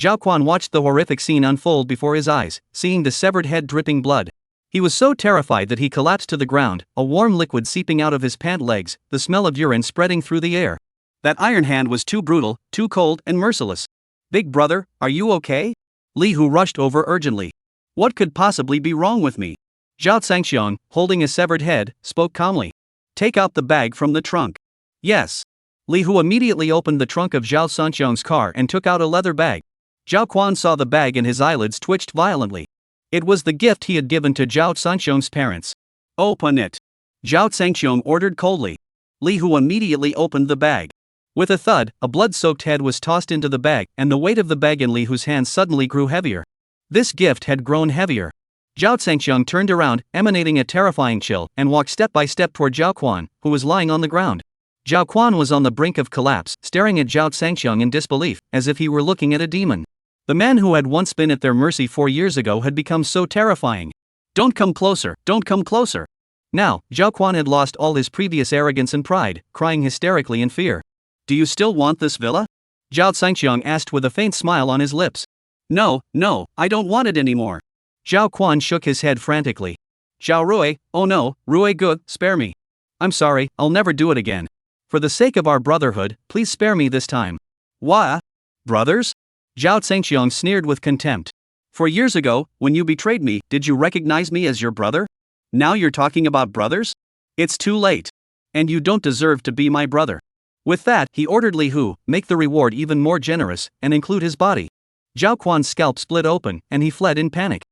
Zhao Quan watched the horrific scene unfold before his eyes, seeing the severed head dripping blood. He was so terrified that he collapsed to the ground, a warm liquid seeping out of his pant legs, the smell of urine spreading through the air. That iron hand was too brutal, too cold and merciless. "Big brother, are you okay?" Li Hu rushed over urgently. "What could possibly be wrong with me?" Zhao Zhangxiang, holding a severed head, spoke calmly. "Take out the bag from the trunk." "Yes." Li Hu immediately opened the trunk of Zhao Zhangxiang's car and took out a leather bag. Zhao Quan saw the bag and his eyelids twitched violently. It was the gift he had given to Zhao Zhangxiang's parents. "Open it!" Zhao Zhangxiang ordered coldly. Li Hu immediately opened the bag. With a thud, a blood-soaked head was tossed into the bag, and the weight of the bag in Li Hu's hands suddenly grew heavier. This gift had grown heavier. Zhao Zhangxiang turned around, emanating a terrifying chill, and walked step by step toward Zhao Quan, who was lying on the ground. Zhao Quan was on the brink of collapse, staring at Zhao Zhangxiang in disbelief, as if he were looking at a demon. The man who had once been at their mercy 4 years ago had become so terrifying. "Don't come closer, don't come closer." Now, Zhao Quan had lost all his previous arrogance and pride, crying hysterically in fear. "Do you still want this villa?" Zhao Zhangxiang asked with a faint smile on his lips. No, I don't want it anymore." Zhao Quan shook his head frantically. "Zhao Rui, oh no, Rui Gu, spare me. I'm sorry, I'll never do it again. For the sake of our brotherhood, please spare me this time." "What? Brothers?" Zhao Zhangxiang sneered with contempt. "4 years ago, when you betrayed me, did you recognize me as your brother? Now you're talking about brothers? It's too late. And you don't deserve to be my brother." With that, he ordered Li Hu, make the reward even more generous, and include his body. Zhao Quan's scalp split open, and he fled in panic.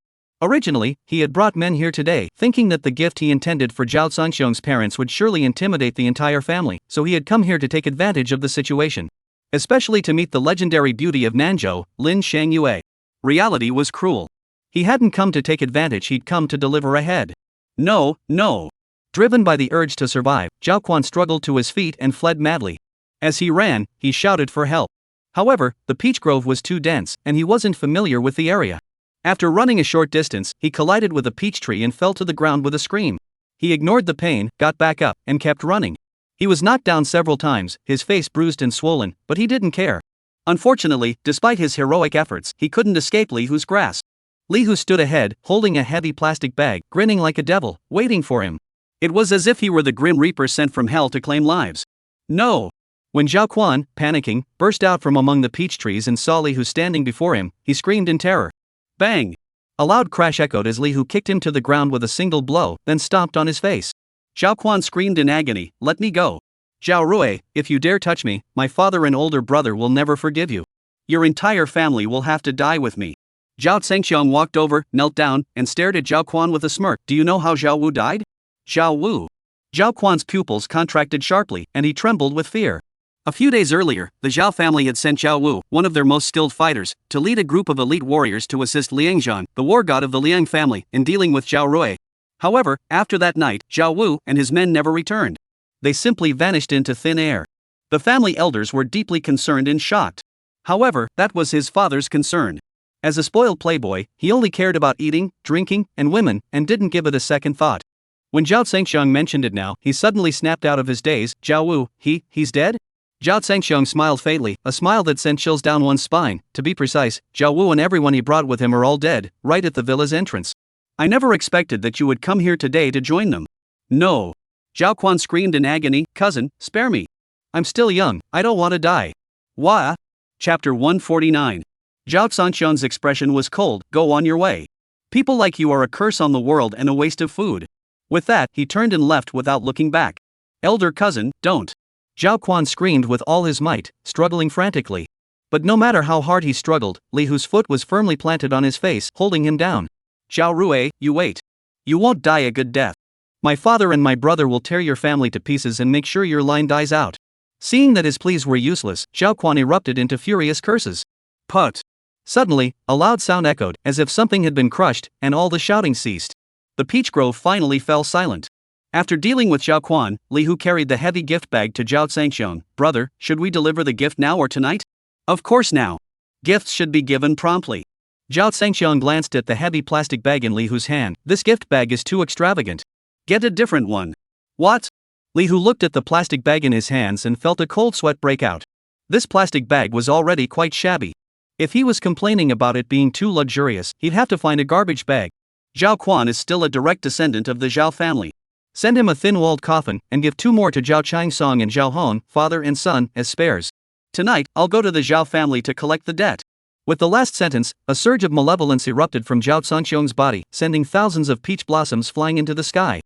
Originally, he had brought men here today, thinking that the gift he intended for Zhao Sanxiong's parents would surely intimidate the entire family, so he had come here to take advantage of the situation. Especially to meet the legendary beauty of Nanzhou, Lin Shangyue. Reality was cruel. He hadn't come to take advantage, he'd come to deliver a head. No, no. Driven by the urge to survive, Zhao Quan struggled to his feet and fled madly. As he ran, he shouted for help. However, the peach grove was too dense, and he wasn't familiar with the area. After running a short distance, he collided with a peach tree and fell to the ground with a scream. He ignored the pain, got back up, and kept running. He was knocked down several times, his face bruised and swollen, but he didn't care. Unfortunately, despite his heroic efforts, he couldn't escape Li Hu's grasp. Li Hu stood ahead, holding a heavy plastic bag, grinning like a devil, waiting for him. It was as if he were the Grim Reaper sent from hell to claim lives. No! When Zhao Quan, panicking, burst out from among the peach trees and saw Li Hu standing before him, he screamed in terror. Bang! A loud crash echoed as Li Hu kicked him to the ground with a single blow, then stomped on his face. Zhao Quan screamed in agony, "Let me go! Zhao Rui, if you dare touch me, my father and older brother will never forgive you. Your entire family will have to die with me." Zhao Zhengxiong walked over, knelt down, and stared at Zhao Quan with a smirk. "Do you know how Zhao Wu died?" Zhao Wu. Zhao Quan's pupils contracted sharply, and he trembled with fear. A few days earlier, the Zhao family had sent Zhao Wu, one of their most skilled fighters, to lead a group of elite warriors to assist Liangzhan, the war god of the Liang family, in dealing with Zhao Rui. However, after that night, Zhao Wu and his men never returned. They simply vanished into thin air. The family elders were deeply concerned and shocked. However, that was his father's concern. As a spoiled playboy, he only cared about eating, drinking, and women, and didn't give it a second thought. When Zhao Zhengxiong mentioned it now, he suddenly snapped out of his daze. "Zhao Wu, he's dead?" Zhao Zhengxiong smiled faintly, a smile that sent chills down one's spine. To be precise, Zhao Wu and everyone he brought with him are all dead, right at the villa's entrance. "I never expected that you would come here today to join them." "No." Zhao Quan screamed in agony, "Cousin, spare me. I'm still young, I don't want to die." Wah! Chapter 149. Zhao Sanxiong's expression was cold. "Go on your way. People like you are a curse on the world and a waste of food." With that, he turned and left without looking back. "Elder cousin, don't." Zhao Quan screamed with all his might, struggling frantically. But no matter how hard he struggled, Li Hu's foot was firmly planted on his face, holding him down. "Zhao Rui, you wait. You won't die a good death. My father and my brother will tear your family to pieces and make sure your line dies out." Seeing that his pleas were useless, Zhao Quan erupted into furious curses. Put! Suddenly, a loud sound echoed, as if something had been crushed, and all the shouting ceased. The peach grove finally fell silent. After dealing with Zhao Quan, Li Hu carried the heavy gift bag to Zhao Zhengxiong. "Brother, should we deliver the gift now or tonight?" "Of course now. Gifts should be given promptly." Zhao Zhengxiong glanced at the heavy plastic bag in Li Hu's hand. "This gift bag is too extravagant. Get a different one." "What?" Li Hu looked at the plastic bag in his hands and felt a cold sweat break out. This plastic bag was already quite shabby. If he was complaining about it being too luxurious, he'd have to find a garbage bag. Zhao Quan is still a direct descendant of the Zhao family. Send him a thin-walled coffin, and give 2 more to Zhao Changsong and Zhao Hon, father and son, as spares. Tonight, I'll go to the Zhao family to collect the debt. With the last sentence, a surge of malevolence erupted from Zhao Sanxiong's body, sending thousands of peach blossoms flying into the sky.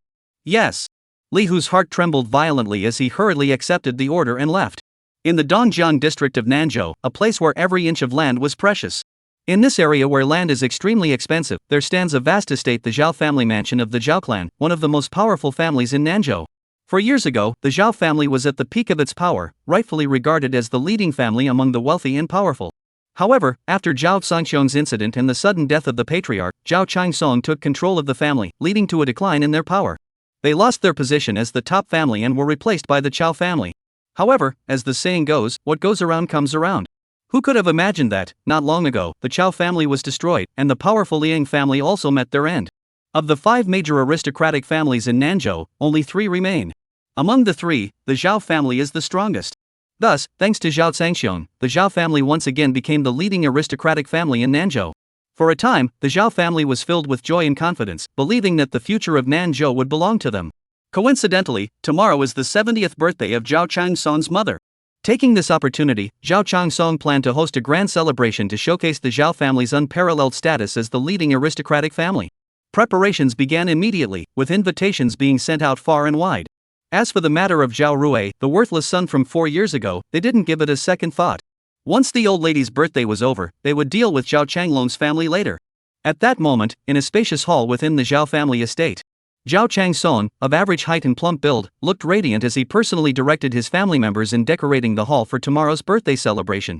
Yes. Li Hu's heart trembled violently as he hurriedly accepted the order and left. In the Dongjiang district of Nanzhou, a place where every inch of land was precious. In this area where land is extremely expensive, there stands a vast estate, the Zhao family mansion of the Zhao clan, one of the most powerful families in Nanzhou. For years ago, the Zhao family was at the peak of its power, rightfully regarded as the leading family among the wealthy and powerful. However, after Zhao Sanxiong's incident and the sudden death of the patriarch, Zhao Changsong took control of the family, leading to a decline in their power. They lost their position as the top family and were replaced by the Chao family. However, as the saying goes, what goes around comes around. Who could have imagined that, not long ago, the Chao family was destroyed, and the powerful Liang family also met their end? Of the 5 major aristocratic families in Nanzhou, only 3 remain. Among the 3, the Zhao family is the strongest. Thus, thanks to Zhao Zhengxiong, the Zhao family once again became the leading aristocratic family in Nanzhou. For a time, the Zhao family was filled with joy and confidence, believing that the future of Nanzhou would belong to them. Coincidentally, tomorrow is the 70th birthday of Zhao Changsong's mother. Taking this opportunity, Zhao Changsong planned to host a grand celebration to showcase the Zhao family's unparalleled status as the leading aristocratic family. Preparations began immediately, with invitations being sent out far and wide. As for the matter of Zhao Rui, the worthless son from 4 years ago, they didn't give it a second thought. Once the old lady's birthday was over, they would deal with Zhao Changlong's family later. At that moment, in a spacious hall within the Zhao family estate, Zhao Changsong, of average height and plump build, looked radiant as he personally directed his family members in decorating the hall for tomorrow's birthday celebration.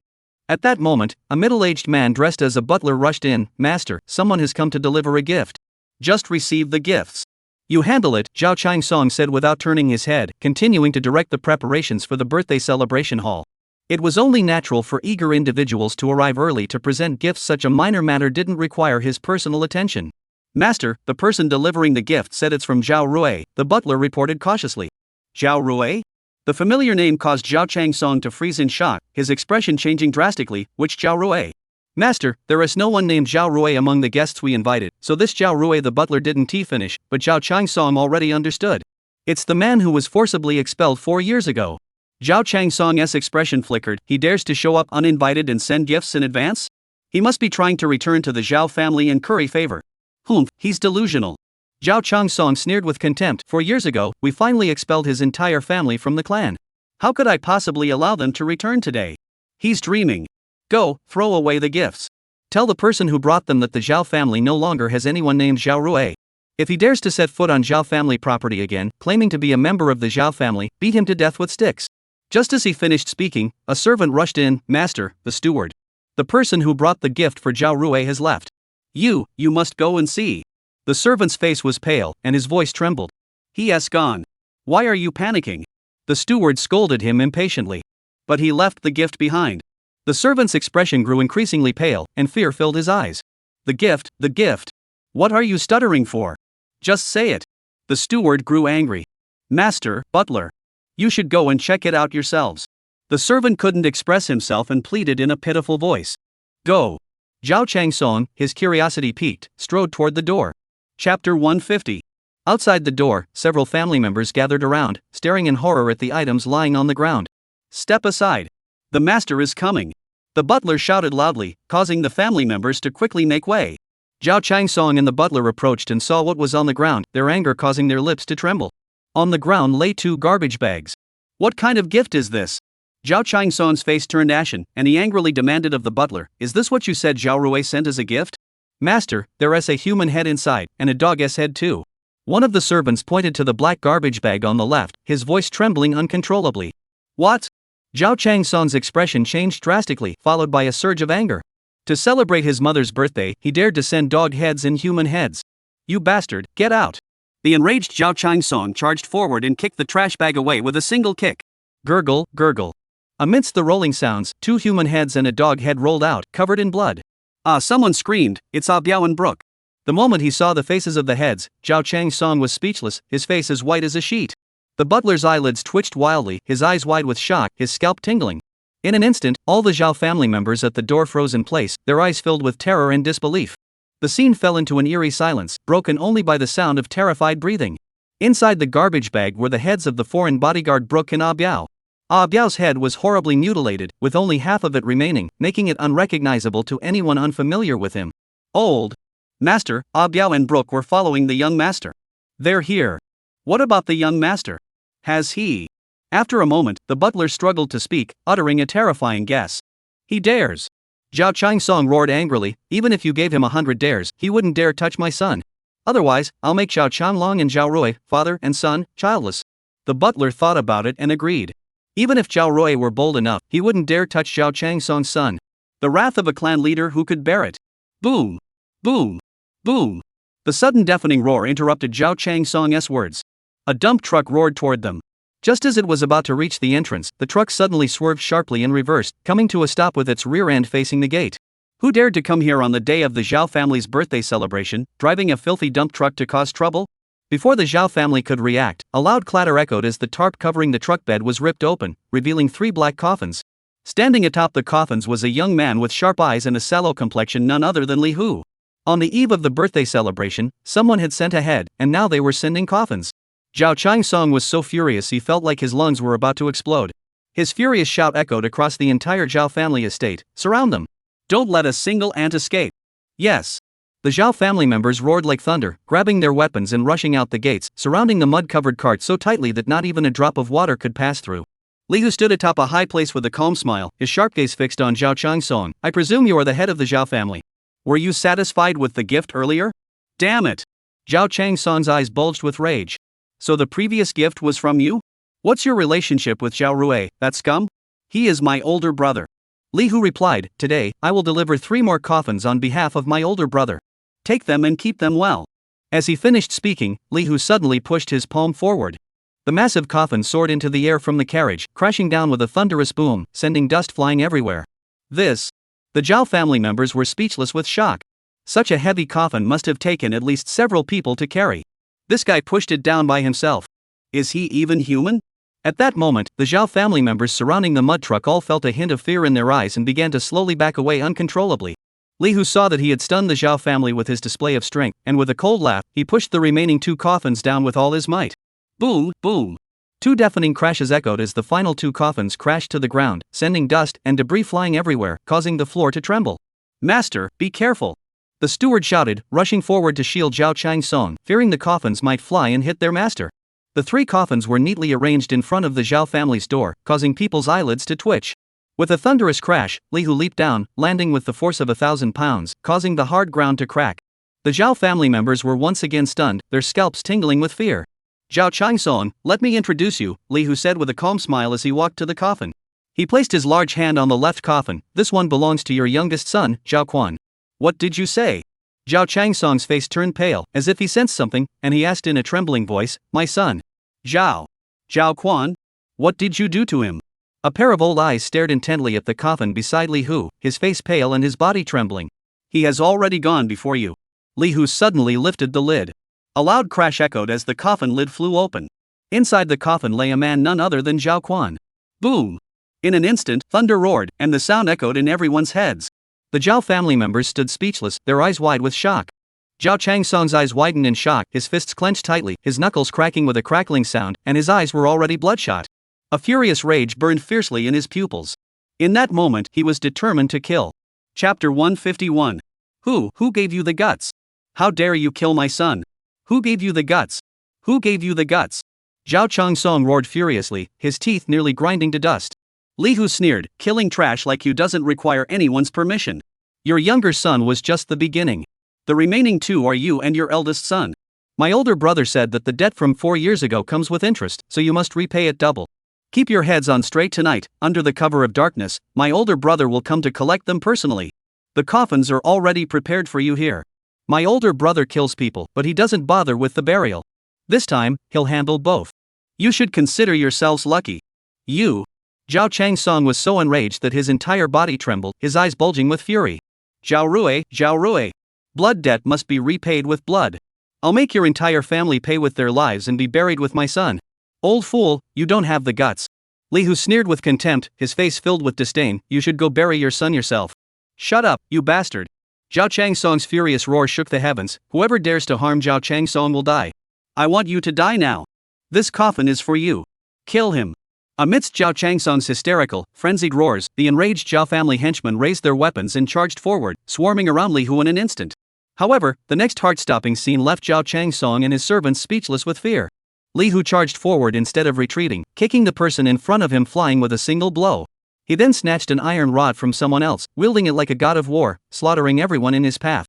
At that moment, a middle-aged man dressed as a butler rushed in. "Master, someone has come to deliver a gift." "Just receive the gifts. You handle it," Zhao Changsong said without turning his head, continuing to direct the preparations for the birthday celebration hall. It was only natural for eager individuals to arrive early to present gifts. Such a minor matter didn't require his personal attention. "Master, the person delivering the gift said it's from Zhao Rui," the butler reported cautiously. "Zhao Rui?" The familiar name caused Zhao Changsong to freeze in shock, his expression changing drastically. "Which Zhao Rui?" "Master, there is no one named Zhao Rui among the guests we invited." So this Zhao Rui the butler didn't finish, but Zhao Changsong already understood. "It's the man who was forcibly expelled 4 years ago." Zhao Changsong's expression flickered. He dares to show up uninvited and send gifts in advance? He must be trying to return to the Zhao family and curry favor. He's delusional. Zhao Changsong sneered with contempt. 4 years ago, we finally expelled his entire family from the clan. How could I possibly allow them to return today? He's dreaming. Go, throw away the gifts. Tell the person who brought them that the Zhao family no longer has anyone named Zhao Rui. If he dares to set foot on Zhao family property again, claiming to be a member of the Zhao family, beat him to death with sticks. Just as he finished speaking, a servant rushed in. "Master, the steward. The person who brought the gift for Zhao Rui has left. You must go and see." The servant's face was pale, and his voice trembled. "He has gone. Why are you panicking?" The steward scolded him impatiently. "But he left the gift behind." The servant's expression grew increasingly pale, and fear filled his eyes. The gift. What are you stuttering for? Just say it." The steward grew angry. "Master, butler. You should go and check it out yourselves." The servant couldn't express himself and pleaded in a pitiful voice. "Go." Zhao Changsong, his curiosity piqued, strode toward the door. Chapter 150. Outside the door, several family members gathered around, staring in horror at the items lying on the ground. "Step aside. The master is coming." The butler shouted loudly, causing the family members to quickly make way. Zhao Changsong and the butler approached and saw what was on the ground, their anger causing their lips to tremble. On the ground lay 2 garbage bags. "What kind of gift is this?" Zhao Changsong's face turned ashen, and he angrily demanded of the butler, "Is this what you said Zhao Rui sent as a gift?" "Master, there is a human head inside, and a dog's head too." One of the servants pointed to the black garbage bag on the left, his voice trembling uncontrollably. "What?" Zhao Changsong's expression changed drastically, followed by a surge of anger. To celebrate his mother's birthday, he dared to send dog heads and human heads. "You bastard, get out." The enraged Zhao Changsong charged forward and kicked the trash bag away with a single kick. Gurgle, gurgle. Amidst the rolling sounds, 2 human heads and a dog head rolled out, covered in blood. Someone screamed, "It's Biao and Brook." The moment he saw the faces of the heads, Zhao Changsong was speechless, his face as white as a sheet. The butler's eyelids twitched wildly, his eyes wide with shock, his scalp tingling. In an instant, all the Zhao family members at the door froze in place, their eyes filled with terror and disbelief. The scene fell into an eerie silence, broken only by the sound of terrified breathing. Inside the garbage bag were the heads of the foreign bodyguard Brook and Biao. Biao's head was horribly mutilated, with only half of it remaining, making it unrecognizable to anyone unfamiliar with him. "Old Master, Biao and Brook were following the young master. They're here. What about the young master? Has he?" After a moment, the butler struggled to speak, uttering a terrifying guess. "He dares." Zhao Changsong roared angrily, "Even if you gave him 100 dares, he wouldn't dare touch my son. Otherwise, I'll make Zhao Changlong and Zhao Rui, father and son, childless." The butler thought about it and agreed. Even if Zhao Rui were bold enough, he wouldn't dare touch Zhao Changsong's son. The wrath of a clan leader who could bear it. Boom! Boom! Boom! The sudden deafening roar interrupted Zhao Changsong's words. A dump truck roared toward them. Just as it was about to reach the entrance, the truck suddenly swerved sharply and reversed, coming to a stop with its rear end facing the gate. Who dared to come here on the day of the Zhao family's birthday celebration, driving a filthy dump truck to cause trouble? Before the Zhao family could react, a loud clatter echoed as the tarp covering the truck bed was ripped open, revealing 3 black coffins. Standing atop the coffins was a young man with sharp eyes and a sallow complexion, none other than Li Hu. On the eve of the birthday celebration, someone had sent ahead, and now they were sending coffins. Zhao Changsong was so furious he felt like his lungs were about to explode. His furious shout echoed across the entire Zhao family estate, "Surround them! Don't let a single ant escape!" Yes. The Zhao family members roared like thunder, grabbing their weapons and rushing out the gates, surrounding the mud-covered cart so tightly that not even a drop of water could pass through. Li Hu stood atop a high place with a calm smile, his sharp gaze fixed on Zhao Changsong. I presume you are the head of the Zhao family. Were you satisfied with the gift earlier? Damn it! Zhao Changsong's eyes bulged with rage. So the previous gift was from you? What's your relationship with Zhao Rui, that scum? He is my older brother. Li Hu replied, today, I will deliver 3 more coffins on behalf of my older brother. Take them and keep them well. As he finished speaking, Li Hu suddenly pushed his palm forward. The massive coffin soared into the air from the carriage, crashing down with a thunderous boom, sending dust flying everywhere. The Zhao family members were speechless with shock. Such a heavy coffin must have taken at least several people to carry. This guy pushed it down by himself. Is he even human? At that moment, the Zhao family members surrounding the mud truck all felt a hint of fear in their eyes and began to slowly back away uncontrollably. Li Hu saw that he had stunned the Zhao family with his display of strength, and with a cold laugh, he pushed the remaining 2 coffins down with all his might. Boom, boom. 2 deafening crashes echoed as the final 2 coffins crashed to the ground, sending dust and debris flying everywhere, causing the floor to tremble. Master, be careful! The steward shouted, rushing forward to shield Zhao Changsong, fearing the coffins might fly and hit their master. The 3 coffins were neatly arranged in front of the Zhao family's door, causing people's eyelids to twitch. With a thunderous crash, Li Hu leaped down, landing with the force of 1,000 pounds, causing the hard ground to crack. The Zhao family members were once again stunned, their scalps tingling with fear. Zhao Changsong, let me introduce you, Li Hu said with a calm smile as he walked to the coffin. He placed his large hand on the left coffin. This one belongs to your youngest son, Zhao Quan. What did you say? Zhao Changsong's face turned pale, as if he sensed something, and he asked in a trembling voice, my son. Zhao Quan? What did you do to him? A pair of old eyes stared intently at the coffin beside Li Hu, his face pale and his body trembling. He has already gone before you. Li Hu suddenly lifted the lid. A loud crash echoed as the coffin lid flew open. Inside the coffin lay a man none other than Zhao Quan. Boom! In an instant, thunder roared, and the sound echoed in everyone's heads. The Zhao family members stood speechless, their eyes wide with shock. Zhao Changsong's eyes widened in shock, his fists clenched tightly, his knuckles cracking with a crackling sound, and his eyes were already bloodshot. A furious rage burned fiercely in his pupils. In that moment, he was determined to kill. Chapter 151. Who gave you the guts? How dare you kill my son? Who gave you the guts? Who gave you the guts? Zhao Changsong roared furiously, his teeth nearly grinding to dust. Li Hu sneered, killing trash like you doesn't require anyone's permission. Your younger son was just the beginning. The remaining 2 are you and your eldest son. My older brother said that the debt from 4 years ago comes with interest, so you must repay it double. Keep your heads on straight tonight, under the cover of darkness, my older brother will come to collect them personally. The coffins are already prepared for you here. My older brother kills people, but he doesn't bother with the burial. This time, he'll handle both. You should consider yourselves lucky. You. Zhao Changsong was so enraged that his entire body trembled, his eyes bulging with fury. Zhao Rui. Blood debt must be repaid with blood. I'll make your entire family pay with their lives and be buried with my son. Old fool, you don't have the guts. Li Hu sneered with contempt, his face filled with disdain. You should go bury your son yourself. Shut up, you bastard. Zhao Changsong's furious roar shook the heavens. Whoever dares to harm Zhao Changsong will die. I want you to die now. This coffin is for you. Kill him. Amidst Zhao Changsong's hysterical, frenzied roars, the enraged Zhao family henchmen raised their weapons and charged forward, swarming around Li Hu in an instant. However, the next heart-stopping scene left Zhao Changsong and his servants speechless with fear. Li Hu charged forward instead of retreating, kicking the person in front of him flying with a single blow. He then snatched an iron rod from someone else, wielding it like a god of war, slaughtering everyone in his path.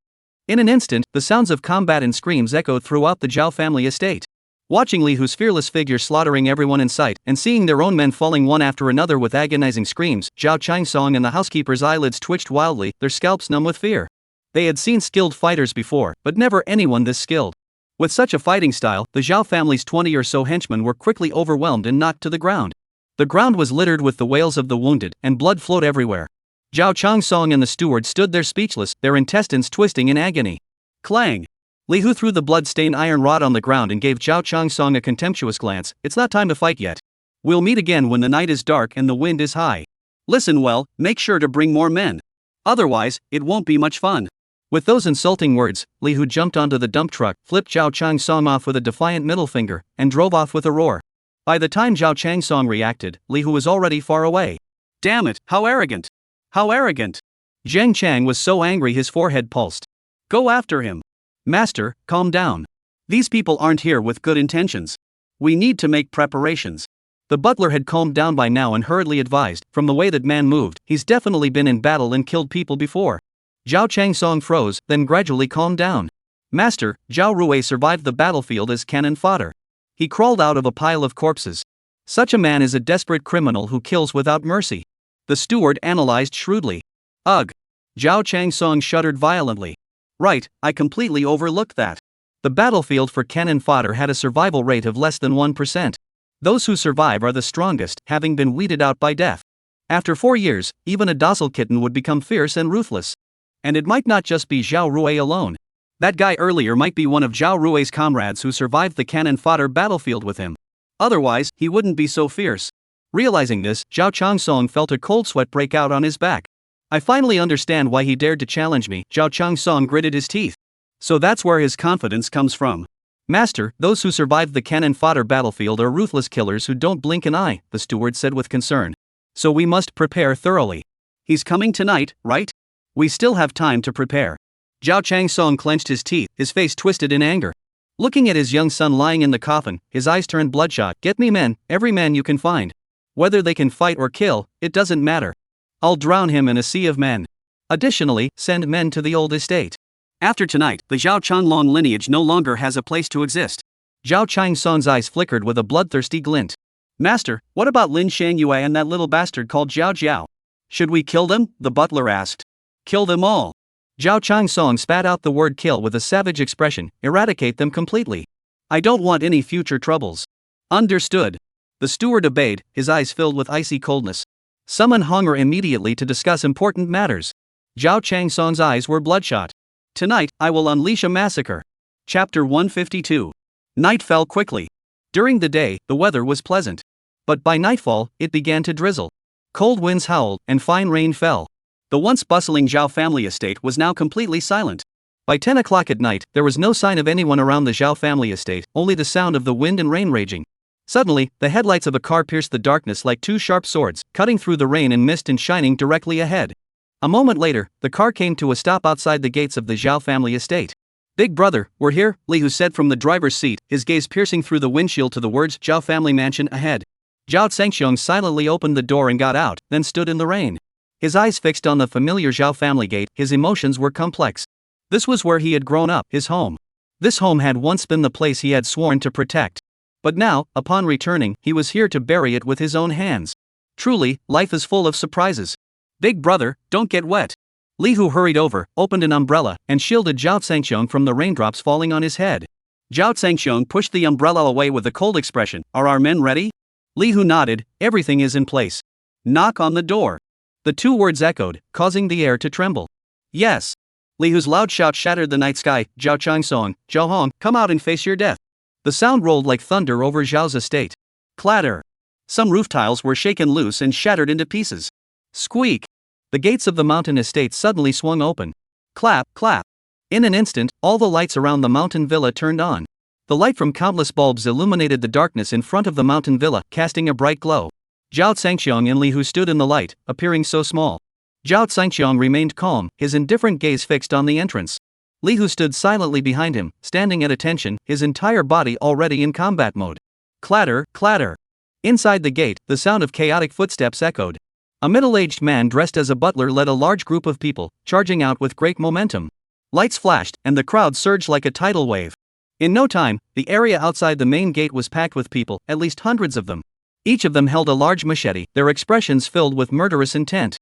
In an instant, the sounds of combat and screams echoed throughout the Zhao family estate. Watching Li Hu's fearless figure slaughtering everyone in sight, and seeing their own men falling one after another with agonizing screams, Zhao Changsong and the housekeeper's eyelids twitched wildly, their scalps numb with fear. They had seen skilled fighters before, but never anyone this skilled. With such a fighting style, the Zhao family's 20 or so henchmen were quickly overwhelmed and knocked to the ground. The ground was littered with the wails of the wounded, and blood flowed everywhere. Zhao Changsong and the steward stood there speechless, their intestines twisting in agony. Clang! Li Hu threw the blood-stained iron rod on the ground and gave Zhao Changsong a contemptuous glance. It's not time to fight yet. We'll meet again when the night is dark and the wind is high. Listen well, make sure to bring more men. Otherwise, it won't be much fun. With those insulting words, Li Hu jumped onto the dump truck, flipped Zhao Changsong off with a defiant middle finger, and drove off with a roar. By the time Zhao Changsong reacted, Li Hu was already far away. Damn it, how arrogant! How arrogant! Zheng Chang was so angry his forehead pulsed. Go after him. Master, calm down. These people aren't here with good intentions. We need to make preparations. The butler had calmed down by now and hurriedly advised, from the way that man moved, he's definitely been in battle and killed people before. Zhao Changsong froze, then gradually calmed down. Master, Zhao Rui survived the battlefield as cannon fodder. He crawled out of a pile of corpses. Such a man is a desperate criminal who kills without mercy. The steward analyzed shrewdly. Ugh. Zhao Changsong shuddered violently. Right, I completely overlooked that. The battlefield for cannon fodder had a survival rate of less than 1%. Those who survive are the strongest, having been weeded out by death. After 4 years, even a docile kitten would become fierce and ruthless. And it might not just be Zhao Rui alone. That guy earlier might be one of Zhao Rui's comrades who survived the cannon fodder battlefield with him. Otherwise, he wouldn't be so fierce. Realizing this, Zhao Changsong felt a cold sweat break out on his back. I finally understand why he dared to challenge me. Zhao Changsong gritted his teeth. So that's where his confidence comes from. Master, those who survived the cannon fodder battlefield are ruthless killers who don't blink an eye, the steward said with concern. So we must prepare thoroughly. He's coming tonight, right? We still have time to prepare. Zhao Changsong clenched his teeth, his face twisted in anger. Looking at his young son lying in the coffin, his eyes turned bloodshot. Get me men, every man you can find. Whether they can fight or kill, it doesn't matter. I'll drown him in a sea of men. Additionally, send men to the old estate. After tonight, the Zhao Changlong lineage no longer has a place to exist. Zhao Changsong's eyes flickered with a bloodthirsty glint. Master, what about Lin Shangyue and that little bastard called Zhao Jiao? Should we kill them? The butler asked. Kill them all. Zhao Changsong spat out the word kill with a savage expression. Eradicate them completely. I don't want any future troubles. Understood. The steward obeyed, his eyes filled with icy coldness. Summon Honger immediately to discuss important matters. Zhao Changsong's eyes were bloodshot. Tonight, I will unleash a massacre. Chapter 152. Night fell quickly. During the day, the weather was pleasant. But by nightfall, it began to drizzle. Cold winds howled, and fine rain fell. The once bustling Zhao family estate was now completely silent. By 10 o'clock at night, there was no sign of anyone around the Zhao family estate, only the sound of the wind and rain raging. Suddenly, the headlights of a car pierced the darkness like two sharp swords, cutting through the rain and mist and shining directly ahead. A moment later, the car came to a stop outside the gates of the Zhao family estate. Big brother, we're here, Li Hu said from the driver's seat, his gaze piercing through the windshield to the words Zhao family mansion ahead. Zhao Zhengxiong silently opened the door and got out, then stood in the rain. His eyes fixed on the familiar Zhao family gate, his emotions were complex. This was where he had grown up, his home. This home had once been the place he had sworn to protect. But now, upon returning, he was here to bury it with his own hands. Truly, life is full of surprises. Big brother, don't get wet. Li Hu hurried over, opened an umbrella, and shielded Zhao Zhengxiong from the raindrops falling on his head. Zhao Zhengxiong pushed the umbrella away with a cold expression. Are our men ready? Li Hu nodded. Everything is in place. Knock on the door. The two words echoed, causing the air to tremble. Yes. Li Hu's loud shout shattered the night sky. Zhao Changsong, Zhao Hong, come out and face your death. The sound rolled like thunder over Zhao's estate. Clatter. Some roof tiles were shaken loose and shattered into pieces. Squeak. The gates of the mountain estate suddenly swung open. Clap, clap. In an instant, all the lights around the mountain villa turned on. The light from countless bulbs illuminated the darkness in front of the mountain villa, casting a bright glow. Zhao Zhengxiong and Li Hu stood in the light, appearing so small. Zhao Zhengxiong remained calm, his indifferent gaze fixed on the entrance. Li Hu stood silently behind him, standing at attention, his entire body already in combat mode. Clatter, clatter. Inside the gate, the sound of chaotic footsteps echoed. A middle-aged man dressed as a butler led a large group of people, charging out with great momentum. Lights flashed, and the crowd surged like a tidal wave. In no time, the area outside the main gate was packed with people, at least hundreds of them. Each of them held a large machete, their expressions filled with murderous intent.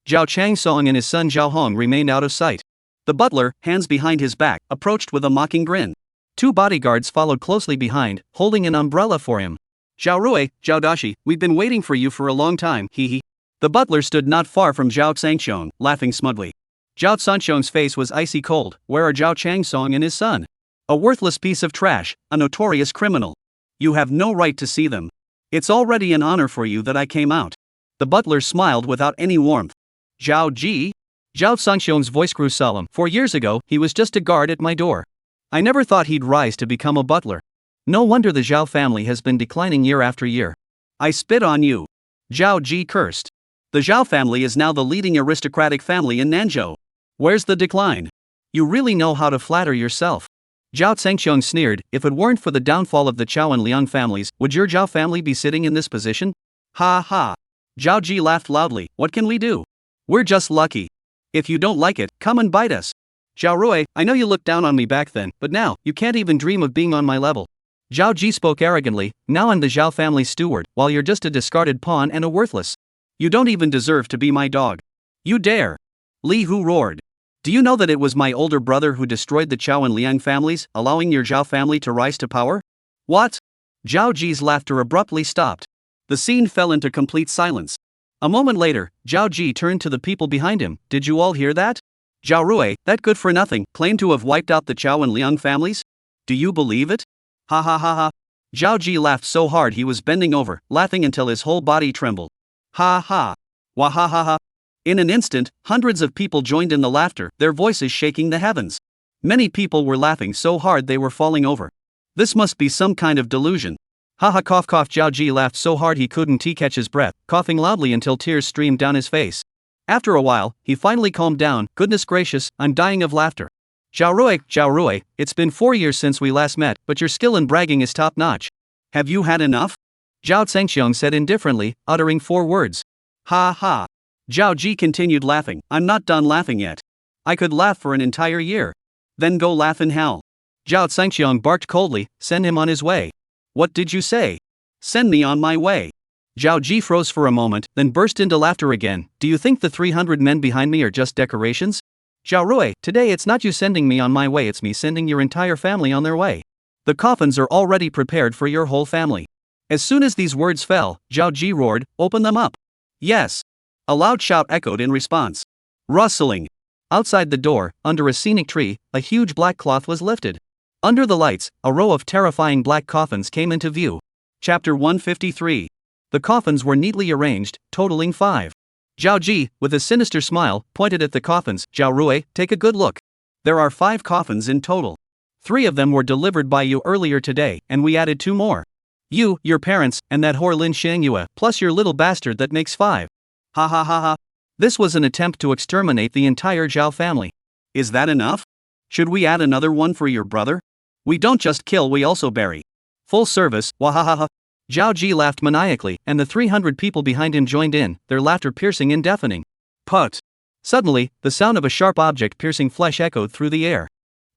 Zhao Changsong and his son Zhao Hong remained out of sight. The butler, hands behind his back, approached with a mocking grin. Two bodyguards followed closely behind, holding an umbrella for him. Zhao Rui, Zhao Dashi, we've been waiting for you for a long time, hee. The butler stood not far from Zhao Zhengxiong, laughing smugly. Zhao Zhengxiong's face was icy cold. Where are Zhao Changsong and his son? A worthless piece of trash, a notorious criminal. You have no right to see them. It's already an honor for you that I came out. The butler smiled without any warmth. Zhao Ji? Zhao Zhengxiong's voice grew solemn. 4 years ago, he was just a guard at my door. I never thought he'd rise to become a butler. No wonder the Zhao family has been declining year after year. I spit on you. Zhao Ji cursed. The Zhao family is now the leading aristocratic family in Nanzhou. Where's the decline? You really know how to flatter yourself. Zhao Zhengxiong sneered, if it weren't for the downfall of the Chao and Liang families, would your Zhao family be sitting in this position? Ha ha. Zhao Ji laughed loudly, what can we do? We're just lucky. If you don't like it, come and bite us. Zhao Rui, I know you looked down on me back then, but now, you can't even dream of being on my level. Zhao Ji spoke arrogantly, now I'm the Zhao family's steward, while you're just a discarded pawn and a worthless. You don't even deserve to be my dog. You dare. Li Hu roared. Do you know that it was my older brother who destroyed the Chao and Liang families, allowing your Zhao family to rise to power? What? Zhao Ji's laughter abruptly stopped. The scene fell into complete silence. A moment later, Zhao Ji turned to the people behind him, did you all hear that? Zhao Rui, that good-for-nothing, claimed to have wiped out the Chao and Liang families? Do you believe it? Ha ha ha ha. Zhao Ji laughed so hard he was bending over, laughing until his whole body trembled. Ha ha. Wah ha ha ha. In an instant, hundreds of people joined in the laughter, their voices shaking the heavens. Many people were laughing so hard they were falling over. This must be some kind of delusion. Ha ha cough cough. Zhao Ji laughed so hard he couldn't catch his breath, coughing loudly until tears streamed down his face. After a while, he finally calmed down, goodness gracious, I'm dying of laughter. Zhao Rui, it's been 4 years since we last met, but your skill in bragging is top-notch. Have you had enough? Zhao Zhengxiong said indifferently, uttering 4 words. Ha ha. Zhao Ji continued laughing, I'm not done laughing yet. I could laugh for an entire year. Then go laugh in hell. Zhao Zhengxiong barked coldly, send him on his way. What did you say? Send me on my way. Zhao Ji froze for a moment, then burst into laughter again. Do you think the 300 men behind me are just decorations? Zhao Rui, today it's not you sending me on my way, it's me sending your entire family on their way. The coffins are already prepared for your whole family. As soon as these words fell, Zhao Ji roared, open them up. Yes. A loud shout echoed in response. Rustling. Outside the door, under a scenic tree, a huge black cloth was lifted. Under the lights, a row of terrifying black coffins came into view. Chapter 153. The coffins were neatly arranged, totaling 5. Zhao Ji, with a sinister smile, pointed at the coffins. Zhao Rui, take a good look. There are 5 coffins in total. 3 of them were delivered by you earlier today, and we added 2 more. You, your parents, and that whore Lin Xiangyue, plus your little bastard, that makes 5. Ha ha ha ha. This was an attempt to exterminate the entire Zhao family. Is that enough? Should we add another one for your brother? We don't just kill, we also bury. Full service, wahahaha. Zhao Ji laughed maniacally, and the 300 people behind him joined in, their laughter piercing and deafening. Put. Suddenly, the sound of a sharp object piercing flesh echoed through the air.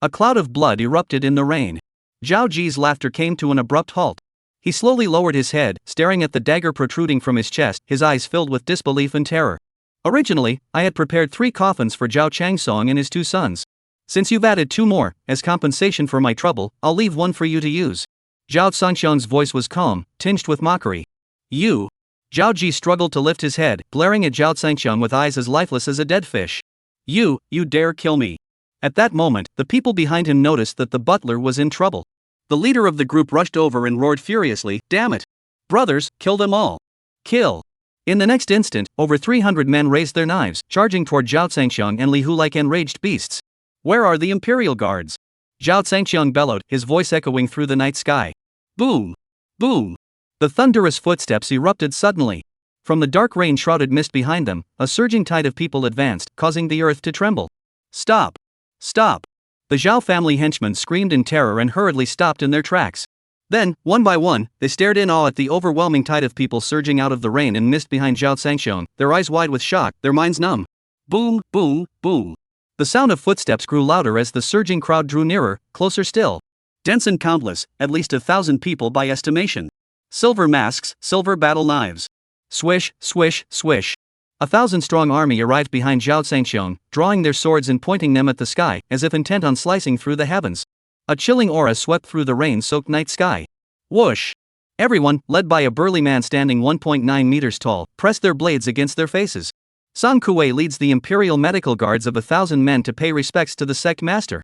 A cloud of blood erupted in the rain. Zhao Ji's laughter came to an abrupt halt. He slowly lowered his head, staring at the dagger protruding from his chest, his eyes filled with disbelief and terror. Originally, I had prepared 3 coffins for Zhao Changsong and his 2 sons. Since you've added 2 more, as compensation for my trouble, I'll leave 1 for you to use. Zhao Zhengxiong's voice was calm, tinged with mockery. You. Zhao Ji struggled to lift his head, glaring at Zhao Zhengxiong with eyes as lifeless as a dead fish. You dare kill me. At that moment, the people behind him noticed that the butler was in trouble. The leader of the group rushed over and roared furiously, damn it. Brothers, kill them all. Kill. In the next instant, over 300 men raised their knives, charging toward Zhao Zhengxiong and Li Hu like enraged beasts. Where are the Imperial Guards? Zhao Zhengxiong bellowed, his voice echoing through the night sky. Boom! Boom! The thunderous footsteps erupted suddenly. From the dark rain-shrouded mist behind them, a surging tide of people advanced, causing the earth to tremble. Stop! Stop! The Zhao family henchmen screamed in terror and hurriedly stopped in their tracks. Then, one by one, they stared in awe at the overwhelming tide of people surging out of the rain and mist behind Zhao Zhengxiong, their eyes wide with shock, their minds numb. Boom, boom, boom. The sound of footsteps grew louder as the surging crowd drew nearer, closer still. Dense and countless, at least 1,000 people by estimation. Silver masks, silver battle knives. Swish, swish, swish. 1,000-strong army arrived behind Zhao Zhengxiong, drawing their swords and pointing them at the sky, as if intent on slicing through the heavens. A chilling aura swept through the rain-soaked night sky. Whoosh! Everyone, led by a burly man standing 1.9 meters tall, pressed their blades against their faces. Song Kuei leads the Imperial Medical Guards of 1,000 men to pay respects to the sect master.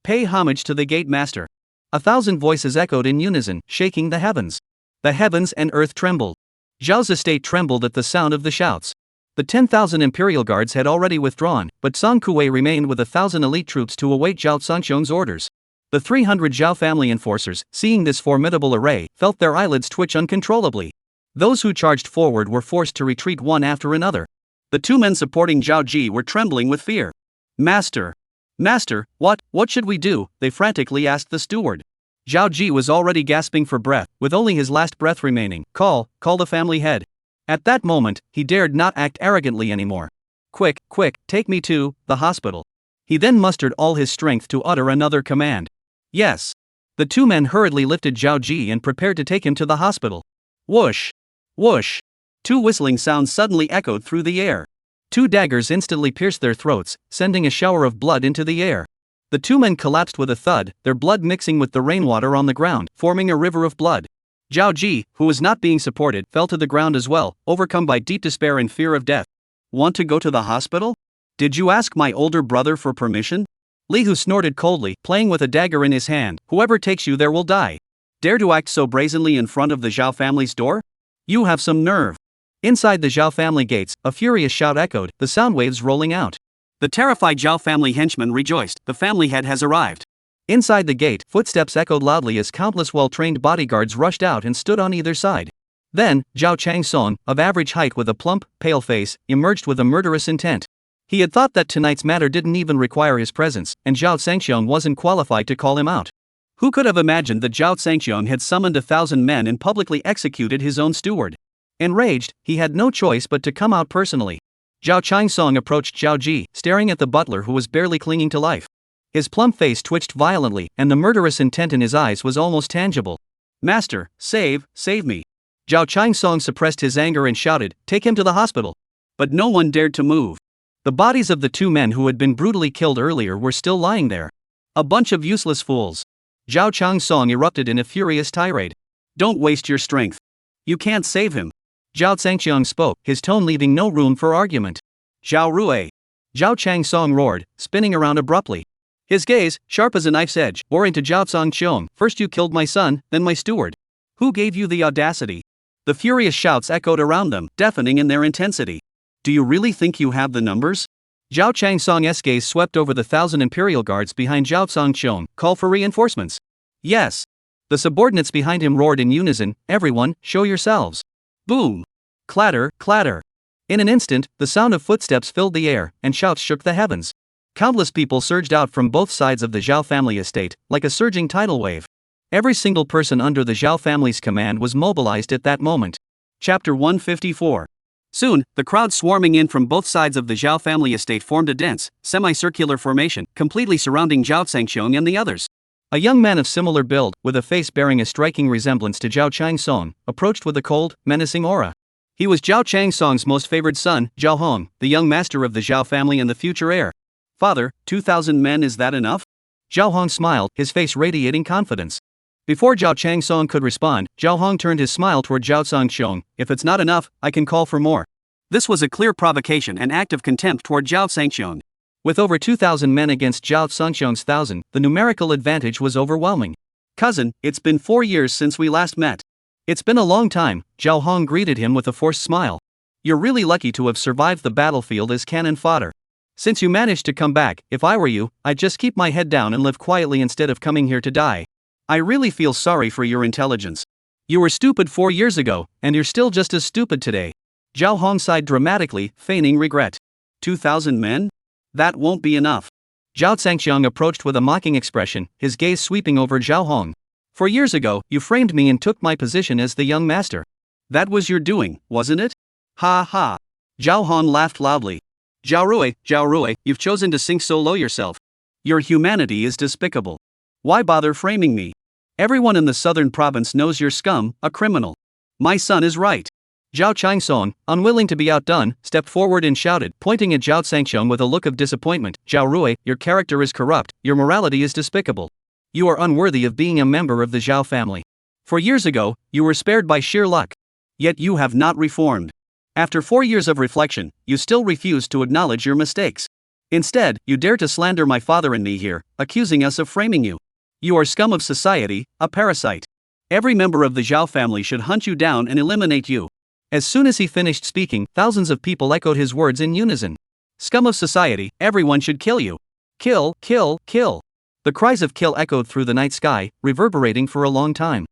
Pay homage to the gate master. 1,000 voices echoed in unison, shaking the heavens. The heavens and earth trembled. Zhao's estate trembled at the sound of the shouts. The 10,000 Imperial Guards had already withdrawn, but Song Kuei remained with 1,000 elite troops to await Zhao Zhengxiong's orders. The 300 Zhao family enforcers, seeing this formidable array, felt their eyelids twitch uncontrollably. Those who charged forward were forced to retreat one after another. The 2 men supporting Zhao Ji were trembling with fear. Master! Master, what should we do? They frantically asked the steward. Zhao Ji was already gasping for breath, with only his last breath remaining. Call the family head. At that moment, he dared not act arrogantly anymore. Quick, take me to the hospital. He then mustered all his strength to utter another command. Yes. The two men hurriedly lifted Zhao Ji and prepared to take him to the hospital. Whoosh! Whoosh! Two whistling sounds suddenly echoed through the air. Two daggers instantly pierced their throats, sending a shower of blood into the air. The two men collapsed with a thud, their blood mixing with the rainwater on the ground, forming a river of blood. Zhao Ji, who was not being supported, fell to the ground as well, overcome by deep despair and fear of death. Want to go to the hospital? Did you ask my older brother for permission? Li Hu snorted coldly, playing with a dagger in his hand. Whoever takes you there will die. Dare to act so brazenly in front of the Zhao family's door? You have some nerve. Inside the Zhao family gates, a furious shout echoed, the sound waves rolling out. The terrified Zhao family henchmen rejoiced, the family head has arrived. Inside the gate, footsteps echoed loudly as countless well-trained bodyguards rushed out and stood on either side. Then, Zhao Changsong, of average height with a plump, pale face, emerged with a murderous intent. He had thought that tonight's matter didn't even require his presence, and Zhao Zhangxiong wasn't qualified to call him out. Who could have imagined that Zhao Zhangxiong had summoned 1,000 men and publicly executed his own steward? Enraged, he had no choice but to come out personally. Zhao Changsong approached Zhao Ji, staring at the butler who was barely clinging to life. His plump face twitched violently, and the murderous intent in his eyes was almost tangible. Master, save me. Zhao Changsong suppressed his anger and shouted, take him to the hospital. But no one dared to move. The bodies of the two men who had been brutally killed earlier were still lying there. A bunch of useless fools. Zhao Changsong erupted in a furious tirade. Don't waste your strength. You can't save him. Zhao Zhangxiong spoke, his tone leaving no room for argument. Zhao Rui. Zhao Changsong roared, spinning around abruptly. His gaze, sharp as a knife's edge, bore into Zhao Zhangxiong. First you killed my son, then my steward. Who gave you the audacity? The furious shouts echoed around them, deafening in their intensity. Do you really think you have the numbers? Zhao Changsong's gaze swept over the 1,000 imperial guards behind Zhao Zhangxiong. Call for reinforcements. Yes. The subordinates behind him roared in unison, everyone, show yourselves. Boom. Clatter, clatter. In an instant, the sound of footsteps filled the air, and shouts shook the heavens. Countless people surged out from both sides of the Zhao family estate, like a surging tidal wave. Every single person under the Zhao family's command was mobilized at that moment. Chapter 154. Soon, the crowd swarming in from both sides of the Zhao family estate formed a dense, semicircular formation, completely surrounding Zhao Zhangxiong and the others. A young man of similar build, with a face bearing a striking resemblance to Zhao Changsong, approached with a cold, menacing aura. He was Zhao Changsong's most favored son, Zhao Hong, the young master of the Zhao family and the future heir. Father, 2,000 men, is that enough? Zhao Hong smiled, his face radiating confidence. Before Zhao Changsong could respond, Zhao Hong turned his smile toward Zhao Zhangxiong. If it's not enough, I can call for more. This was a clear provocation and act of contempt toward Zhao Zhangxiong. With over 2,000 men against Zhao Zhangxiong's 1,000, the numerical advantage was overwhelming. Cousin, it's been 4 years since we last met. It's been a long time, Zhao Hong greeted him with a forced smile. You're really lucky to have survived the battlefield as cannon fodder. Since you managed to come back, if I were you, I'd just keep my head down and live quietly instead of coming here to die. I really feel sorry for your intelligence. You were stupid 4 years ago, and you're still just as stupid today. Zhao Hong sighed dramatically, feigning regret. 2,000 men? That won't be enough. Zhao Zhangxiong approached with a mocking expression, his gaze sweeping over Zhao Hong. 4 years ago, you framed me and took my position as the young master. That was your doing, wasn't it? Ha ha. Zhao Hong laughed loudly. Zhao Rui, you've chosen to sink so low yourself. Your humanity is despicable. Why bother framing me? Everyone in the southern province knows you're scum, a criminal. My son is right. Zhao Changsong, unwilling to be outdone, stepped forward and shouted, pointing at Zhao Zhangxiong with a look of disappointment. Zhao Rui, your character is corrupt, your morality is despicable. You are unworthy of being a member of the Zhao family. 4 years ago, you were spared by sheer luck. Yet you have not reformed. After 4 years of reflection, you still refuse to acknowledge your mistakes. Instead, you dare to slander my father and me here, accusing us of framing you. You are scum of society, a parasite. Every member of the Zhao family should hunt you down and eliminate you. As soon as he finished speaking, thousands of people echoed his words in unison. Scum of society, everyone should kill you. Kill, kill, kill. The cries of kill echoed through the night sky, reverberating for a long time.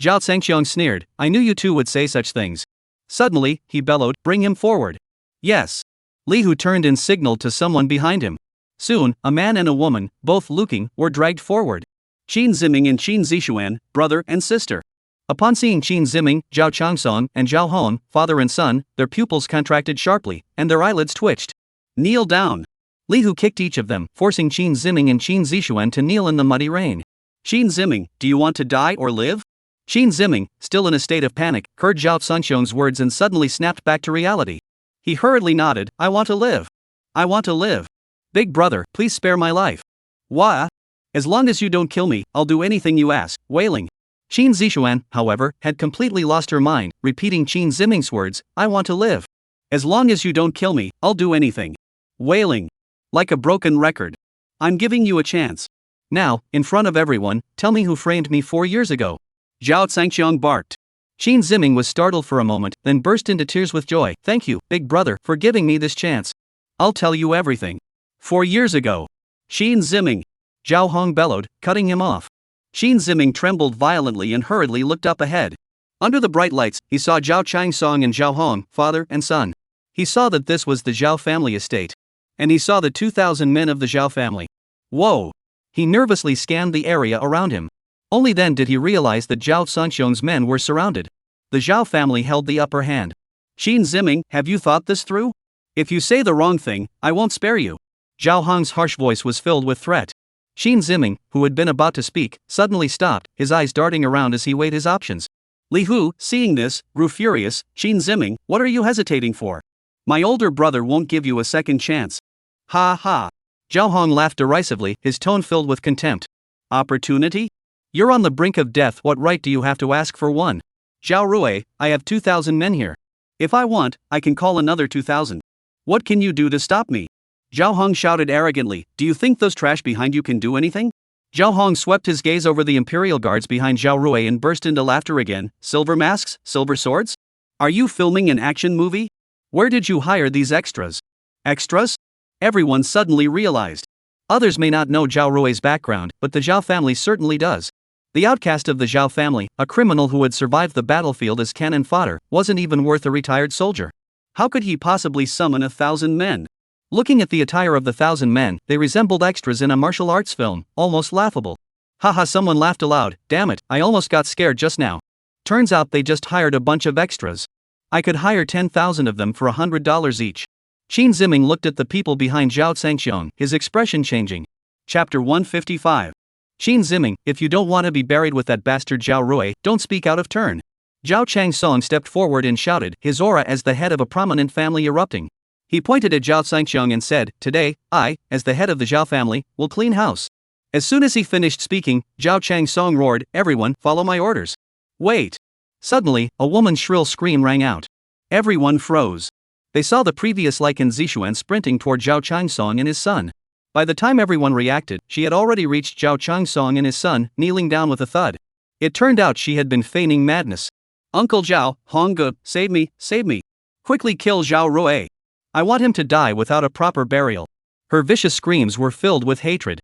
Zhao Zhangxiong sneered, I knew you two would say such things. Suddenly, he bellowed, bring him forward. Yes. Li Hu turned and signaled to someone behind him. Soon, a man and a woman, both looking, were dragged forward. Qin Ziming and Qin Zishuan, brother and sister. Upon seeing Qin Ziming, Zhao Changsong, and Zhao Hong, father and son, their pupils contracted sharply, and their eyelids twitched. Kneel down. Li Hu kicked each of them, forcing Qin Ziming and Qin Zishuan to kneel in the muddy rain. Qin Ziming, do you want to die or live? Qin Ziming, still in a state of panic, heard Zhao Sanxiong's words and suddenly snapped back to reality. He hurriedly nodded, I want to live. I want to live. Big brother, please spare my life. Why? As long as you don't kill me, I'll do anything you ask, wailing. Qin Zishuan, however, had completely lost her mind, repeating Qin Ziming's words, I want to live. As long as you don't kill me, I'll do anything. Wailing. Like a broken record. I'm giving you a chance. Now, in front of everyone, tell me who framed me 4 years ago. Zhao Sanxiong barked. Qin Ziming was startled for a moment, then burst into tears with joy. Thank you, big brother, for giving me this chance. I'll tell you everything. 4 years ago. Qin Ziming. Zhao Hong bellowed, cutting him off. Qin Ziming trembled violently and hurriedly looked up ahead. Under the bright lights, he saw Zhao Changsong and Zhao Hong, father and son. He saw that this was the Zhao family estate. And he saw the 2,000 men of the Zhao family. Whoa! He nervously scanned the area around him. Only then did he realize that Zhao Sanxiong's men were surrounded. The Zhao family held the upper hand. Qin Ziming, have you thought this through? If you say the wrong thing, I won't spare you. Zhao Hong's harsh voice was filled with threat. Qin Ziming, who had been about to speak, suddenly stopped, his eyes darting around as he weighed his options. Li Hu, seeing this, grew furious. Qin Ziming, what are you hesitating for? My older brother won't give you a second chance. Ha ha. Zhao Hong laughed derisively, his tone filled with contempt. Opportunity? You're on the brink of death, what right do you have to ask for one? Zhao Rui, I have 2,000 men here. If I want, I can call another 2,000. What can you do to stop me? Zhao Hong shouted arrogantly, do you think those trash behind you can do anything? Zhao Hong swept his gaze over the imperial guards behind Zhao Rui and burst into laughter again. Silver masks, silver swords? Are you filming an action movie? Where did you hire these extras? Extras? Everyone suddenly realized. Others may not know Zhao Rui's background, but the Zhao family certainly does. The outcast of the Zhao family, a criminal who had survived the battlefield as cannon fodder, wasn't even worth a retired soldier. How could he possibly summon 1,000 men? Looking at the attire of the 1,000 men, they resembled extras in a martial arts film, almost laughable. Haha, someone laughed aloud. Damn it, I almost got scared just now. Turns out they just hired a bunch of extras. I could hire 10,000 of them for $100 each. Qin Ziming looked at the people behind Zhao Sanxiong, his expression changing. Chapter 155. Qin Ziming, if you don't want to be buried with that bastard Zhao Rui, don't speak out of turn. Zhao Changsong stepped forward and shouted, his aura as the head of a prominent family erupting. He pointed at Zhao Sanxiong and said, today, I, as the head of the Zhao family, will clean house. As soon as he finished speaking, Zhao Changsong roared, everyone, follow my orders. Wait. Suddenly, a woman's shrill scream rang out. Everyone froze. They saw the previous Lycan Zishuan sprinting toward Zhao Changsong and his son. By the time everyone reacted, she had already reached Zhao Changsong and his son, kneeling down with a thud. It turned out she had been feigning madness. Uncle Zhao, Hongge, save me, save me. Quickly kill Zhao Rui. I want him to die without a proper burial. Her vicious screams were filled with hatred.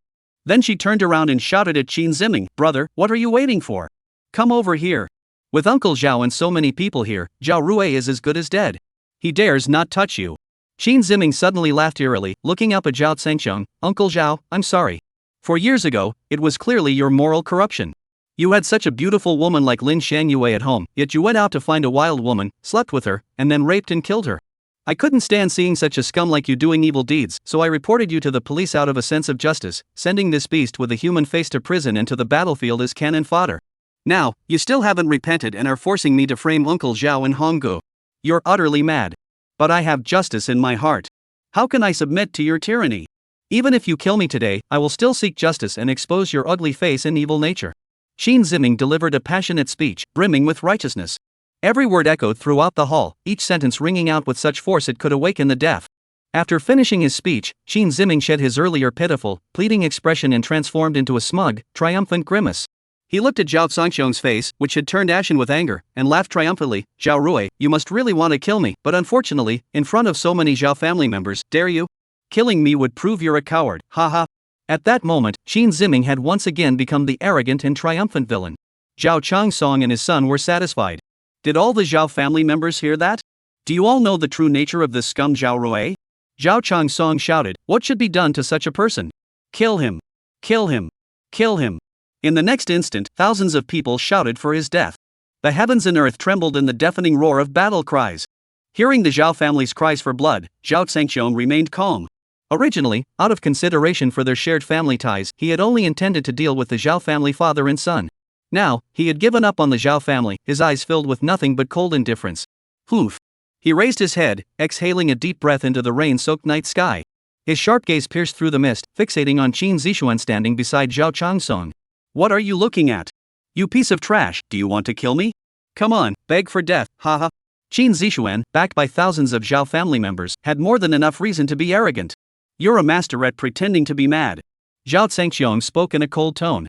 Then she turned around and shouted at Qin Ziming, brother, what are you waiting for? Come over here. With Uncle Zhao and so many people here, Zhao Rui is as good as dead. He dares not touch you. Qin Ziming suddenly laughed eerily, looking up at Zhao Sanxiong. Uncle Zhao, I'm sorry. 4 years ago, it was clearly your moral corruption. You had such a beautiful woman like Lin Shangyue at home, yet you went out to find a wild woman, slept with her, and then raped and killed her. I couldn't stand seeing such a scum like you doing evil deeds, so I reported you to the police out of a sense of justice, sending this beast with a human face to prison and to the battlefield as cannon fodder. Now, you still haven't repented and are forcing me to frame Uncle Zhao and Honggu. You're utterly mad. But I have justice in my heart. How can I submit to your tyranny? Even if you kill me today, I will still seek justice and expose your ugly face and evil nature. Qin Ziming delivered a passionate speech, brimming with righteousness. Every word echoed throughout the hall, each sentence ringing out with such force it could awaken the deaf. After finishing his speech, Qin Ziming shed his earlier pitiful, pleading expression and transformed into a smug, triumphant grimace. He looked at Zhao Sanxiong's face, which had turned ashen with anger, and laughed triumphantly. Zhao Rui, you must really want to kill me, but unfortunately, in front of so many Zhao family members, dare you? Killing me would prove you're a coward, haha. At that moment, Qin Ziming had once again become the arrogant and triumphant villain. Zhao Changsong and his son were satisfied. Did all the Zhao family members hear that? Do you all know the true nature of this scum Zhao Rui? Zhao Changsong shouted, "What should be done to such a person? Kill him! Kill him! Kill him!" In the next instant, thousands of people shouted for his death. The heavens and earth trembled in the deafening roar of battle cries. Hearing the Zhao family's cries for blood, Zhao Zhengxiong remained calm. Originally, out of consideration for their shared family ties, he had only intended to deal with the Zhao family father and son. Now, he had given up on the Zhao family, his eyes filled with nothing but cold indifference. Hoof. He raised his head, exhaling a deep breath into the rain-soaked night sky. His sharp gaze pierced through the mist, fixating on Qin Zixuan standing beside Zhao Changsong. "What are you looking at? You piece of trash, do you want to kill me? Come on, beg for death, haha." Qin Zixuan, backed by thousands of Zhao family members, had more than enough reason to be arrogant. "You're a master at pretending to be mad." Zhao Zhengxiong spoke in a cold tone.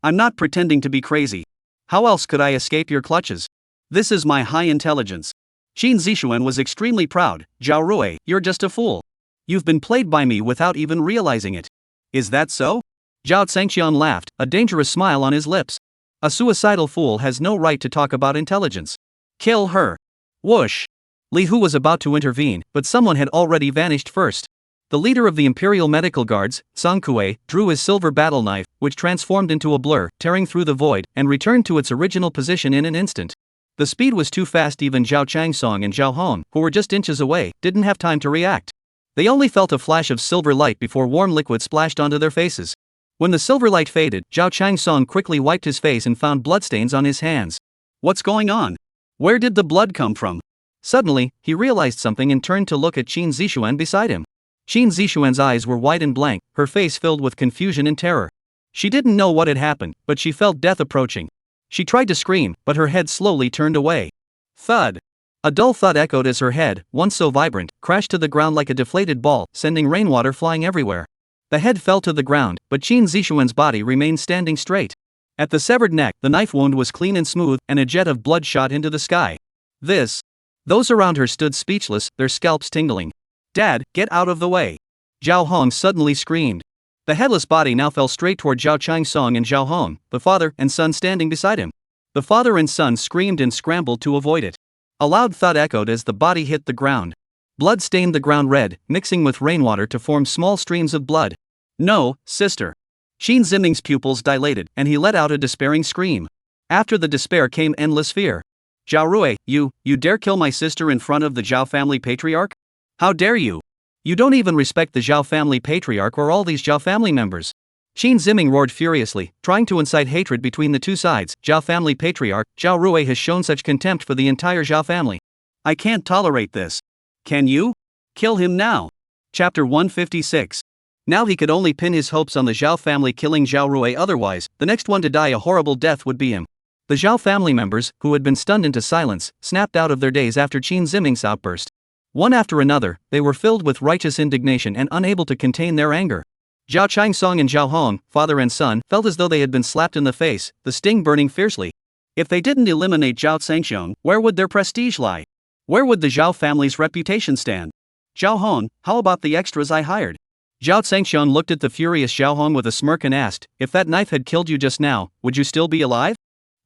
I'm not pretending to be crazy. How else could I escape your clutches? This is my high intelligence." Qin Zixuan was extremely proud. "Zhao Rui, you're just a fool. You've been played by me without even realizing it." "Is that so?" Zhao Zhengxiong laughed, a dangerous smile on his lips. "A suicidal fool has no right to talk about intelligence. Kill her." Whoosh! Li Hu was about to intervene, but someone had already vanished first. The leader of the Imperial Medical Guards, Song Kuei, drew his silver battle knife, which transformed into a blur, tearing through the void, and returned to its original position in an instant. The speed was too fast. Even Zhao Changsong and Zhao Hong, who were just inches away, didn't have time to react. They only felt a flash of silver light before warm liquid splashed onto their faces. When the silver light faded, Zhao Changsong quickly wiped his face and found bloodstains on his hands. What's going on? Where did the blood come from? Suddenly, he realized something and turned to look at Qin Zixuan beside him. Qin Zixuan's eyes were wide and blank, her face filled with confusion and terror. She didn't know what had happened, but she felt death approaching. She tried to scream, but her head slowly turned away. Thud! A dull thud echoed as her head, once so vibrant, crashed to the ground like a deflated ball, sending rainwater flying everywhere. The head fell to the ground, but Qin Zixuan's body remained standing straight. At the severed neck, the knife wound was clean and smooth, and a jet of blood shot into the sky. Those around her stood speechless, their scalps tingling. "Dad, get out of the way!" Zhao Hong suddenly screamed. The headless body now fell straight toward Zhao Changsong and Zhao Hong, the father and son standing beside him. The father and son screamed and scrambled to avoid it. A loud thud echoed as the body hit the ground. Blood stained the ground red, mixing with rainwater to form small streams of blood. "No, sister!" Qin Ziming's pupils dilated, and he let out a despairing scream. After the despair came endless fear. "Zhao Rui, you dare kill my sister in front of the Zhao family patriarch? How dare you? You don't even respect the Zhao family patriarch or all these Zhao family members." Qin Ziming roared furiously, trying to incite hatred between the two sides. "Zhao family patriarch, Zhao Rui has shown such contempt for the entire Zhao family. I can't tolerate this. Can you? Kill him now." Chapter 156. Now he could only pin his hopes on the Zhao family killing Zhao Rui, otherwise, the next one to die a horrible death would be him. The Zhao family members, who had been stunned into silence, snapped out of their daze after Qin Ziming's outburst. One after another, they were filled with righteous indignation and unable to contain their anger. Zhao Changsong and Zhao Hong, father and son, felt as though they had been slapped in the face, the sting burning fiercely. If they didn't eliminate Zhao Zhengxiong, where would their prestige lie? Where would the Zhao family's reputation stand? "Zhao Hong, how about the extras I hired?" Zhao Zhengxiong looked at the furious Zhao Hong with a smirk and asked, "If that knife had killed you just now, would you still be alive?"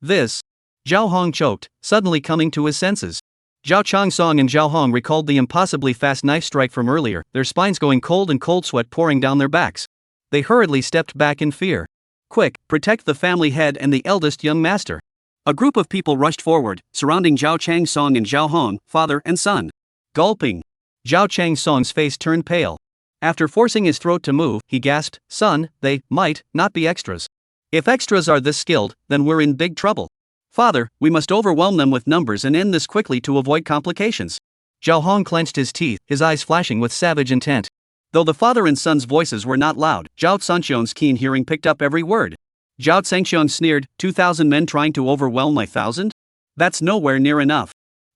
Zhao Hong choked, suddenly coming to his senses. Zhao Changsong and Zhao Hong recalled the impossibly fast knife strike from earlier, their spines going cold and cold sweat pouring down their backs. They hurriedly stepped back in fear. "Quick, protect the family head and the eldest young master." A group of people rushed forward, surrounding Zhao Changsong and Zhao Hong, father and son. Gulping. Zhao Changsong's face turned pale. After forcing his throat to move, he gasped, "Son, they might not be extras. If extras are this skilled, then we're in big trouble. Father, we must overwhelm them with numbers and end this quickly to avoid complications." Zhao Hong clenched his teeth, his eyes flashing with savage intent. Though the father and son's voices were not loud, Zhao Zhengxiong's keen hearing picked up every word. Zhao Zhengxiong sneered, 2,000 men trying to overwhelm my 1,000? That's nowhere near enough.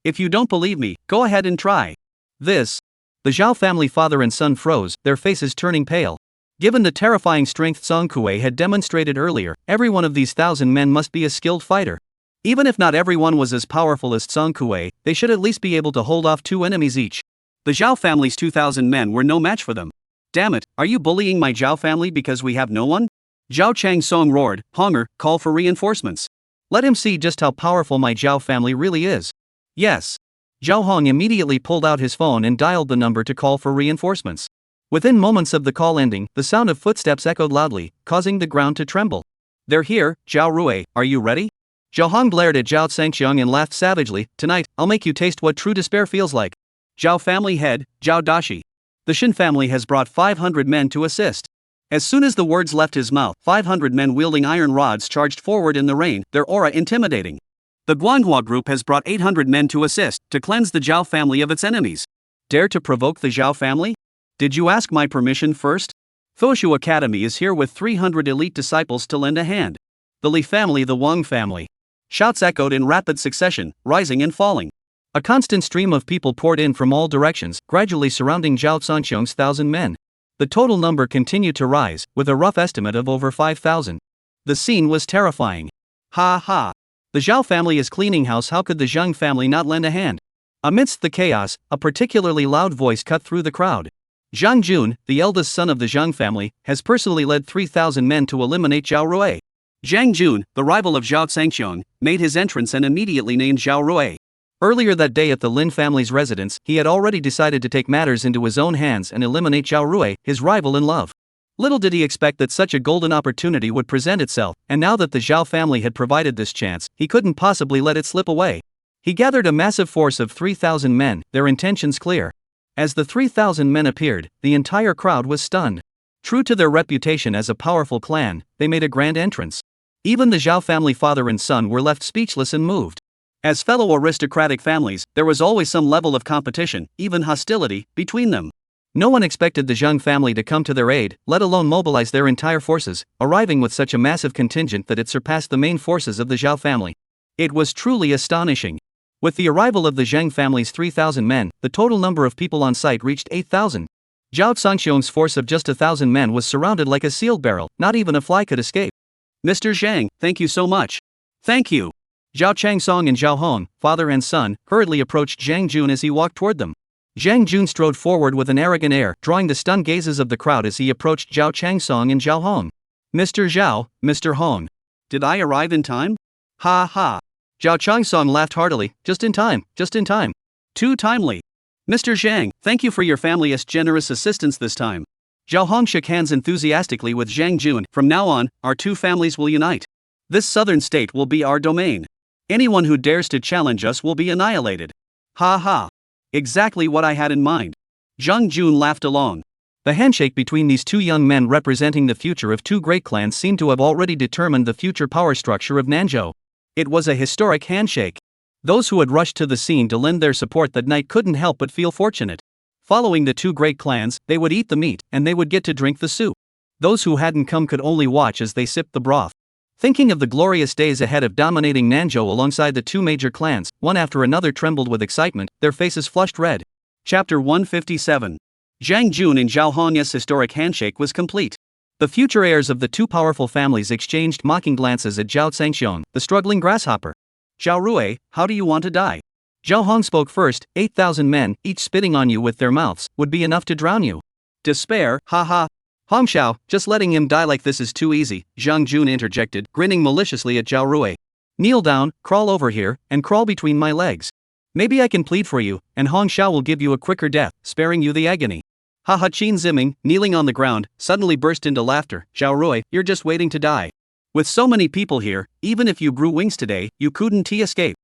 If you don't believe me, go ahead and try. The Zhao family father and son froze, their faces turning pale. Given the terrifying strength Song Kuei had demonstrated earlier, every one of these 1,000 men must be a skilled fighter. Even if not everyone was as powerful as Song Kuei, they should at least be able to hold off 2 enemies each. The Zhao family's 2,000 men were no match for them. "Damn it, are you bullying my Zhao family because we have no one?" Zhao Changsong roared, "Honger, call for reinforcements. Let him see just how powerful my Zhao family really is." "Yes." Zhao Hong immediately pulled out his phone and dialed the number to call for reinforcements. Within moments of the call ending, the sound of footsteps echoed loudly, causing the ground to tremble. "They're here, Zhao Rui, are you ready?" Zhao Hong glared at Zhao Sangxiang and laughed savagely. "Tonight, I'll make you taste what true despair feels like." Zhao family head, Zhao Dashi. "The Shin family has brought 500 men to assist." As soon as the words left his mouth, 500 men wielding iron rods charged forward in the rain, their aura intimidating. "The Guanhua group has brought 800 men to assist, to cleanse the Zhao family of its enemies." Dare to provoke the Zhao family? Did you ask my permission first? Thoshu Academy is here with 300 elite disciples to lend a hand. The Li family, the Wang family. Shouts echoed in rapid succession, rising and falling. A constant stream of people poured in from all directions, gradually surrounding Zhao Sanqiong's 1,000 men. The total number continued to rise, with a rough estimate of over 5,000. The scene was terrifying. Ha ha! The Zhao family is cleaning house, how could the Zhang family not lend a hand? Amidst the chaos, a particularly loud voice cut through the crowd. Zhang Jun, the eldest son of the Zhang family, has personally led 3,000 men to eliminate Zhao Rui. Zhang Jun, the rival of Zhao Sangxiong, made his entrance and immediately named Zhao Rui. Earlier that day at the Lin family's residence, he had already decided to take matters into his own hands and eliminate Zhao Rui, his rival in love. Little did he expect that such a golden opportunity would present itself, and now that the Zhao family had provided this chance, he couldn't possibly let it slip away. He gathered a massive force of 3,000 men, their intentions clear. As the 3,000 men appeared, the entire crowd was stunned. True to their reputation as a powerful clan, they made a grand entrance. Even the Zhao family father and son were left speechless and moved. As fellow aristocratic families, there was always some level of competition, even hostility, between them. No one expected the Zhang family to come to their aid, let alone mobilize their entire forces, arriving with such a massive contingent that it surpassed the main forces of the Zhao family. It was truly astonishing. With the arrival of the Zhang family's 3,000 men, the total number of people on site reached 8,000. Zhao Sangxiong's force of just 1,000 men was surrounded like a sealed barrel, not even a fly could escape. "Mr. Zhang, thank you so much." "Thank you." Zhao Changsong and Zhao Hong, father and son, hurriedly approached Zhang Jun as he walked toward them. Zhang Jun strode forward with an arrogant air, drawing the stunned gazes of the crowd as he approached Zhao Changsong and Zhao Hong. "Mr. Zhao, Mr. Hong. Did I arrive in time?" "Ha ha." Zhao Changsong laughed heartily. Just in time, just in time. Too timely. "Mr. Zhang, thank you for your family's generous assistance this time." Zhao Hong shook hands enthusiastically with Zhang Jun. "From now on, our two families will unite. This southern state will be our domain. Anyone who dares to challenge us will be annihilated." Ha ha. Exactly what I had in mind. Zhang Jun laughed along. The handshake between these two young men representing the future of two great clans seemed to have already determined the future power structure of Nanzhou. It was a historic handshake. Those who had rushed to the scene to lend their support that night couldn't help but feel fortunate. Following the two great clans, they would eat the meat, and they would get to drink the soup. Those who hadn't come could only watch as they sipped the broth. Thinking of the glorious days ahead of dominating Nanzhou alongside the two major clans, one after another trembled with excitement, their faces flushed red. Chapter 157. Zhang Jun and Zhao Hong's historic handshake was complete. The future heirs of the two powerful families exchanged mocking glances at Zhao Sangxiong, the struggling grasshopper. "Zhao Rui, how do you want to die?" Zhao Hong spoke first. 8,000 men, each spitting on you with their mouths, would be enough to drown you. "Despair, ha ha." "Hong Xiao, just letting him die like this is too easy," Zhang Jun interjected, grinning maliciously at Zhao Rui. "Kneel down, crawl over here, and crawl between my legs. Maybe I can plead for you, and Hong Xiao will give you a quicker death, sparing you the agony." Haha. Qin Ziming, kneeling on the ground, suddenly burst into laughter. "Zhao Rui, you're just waiting to die. With so many people here, even if you grew wings today, you couldn't escape."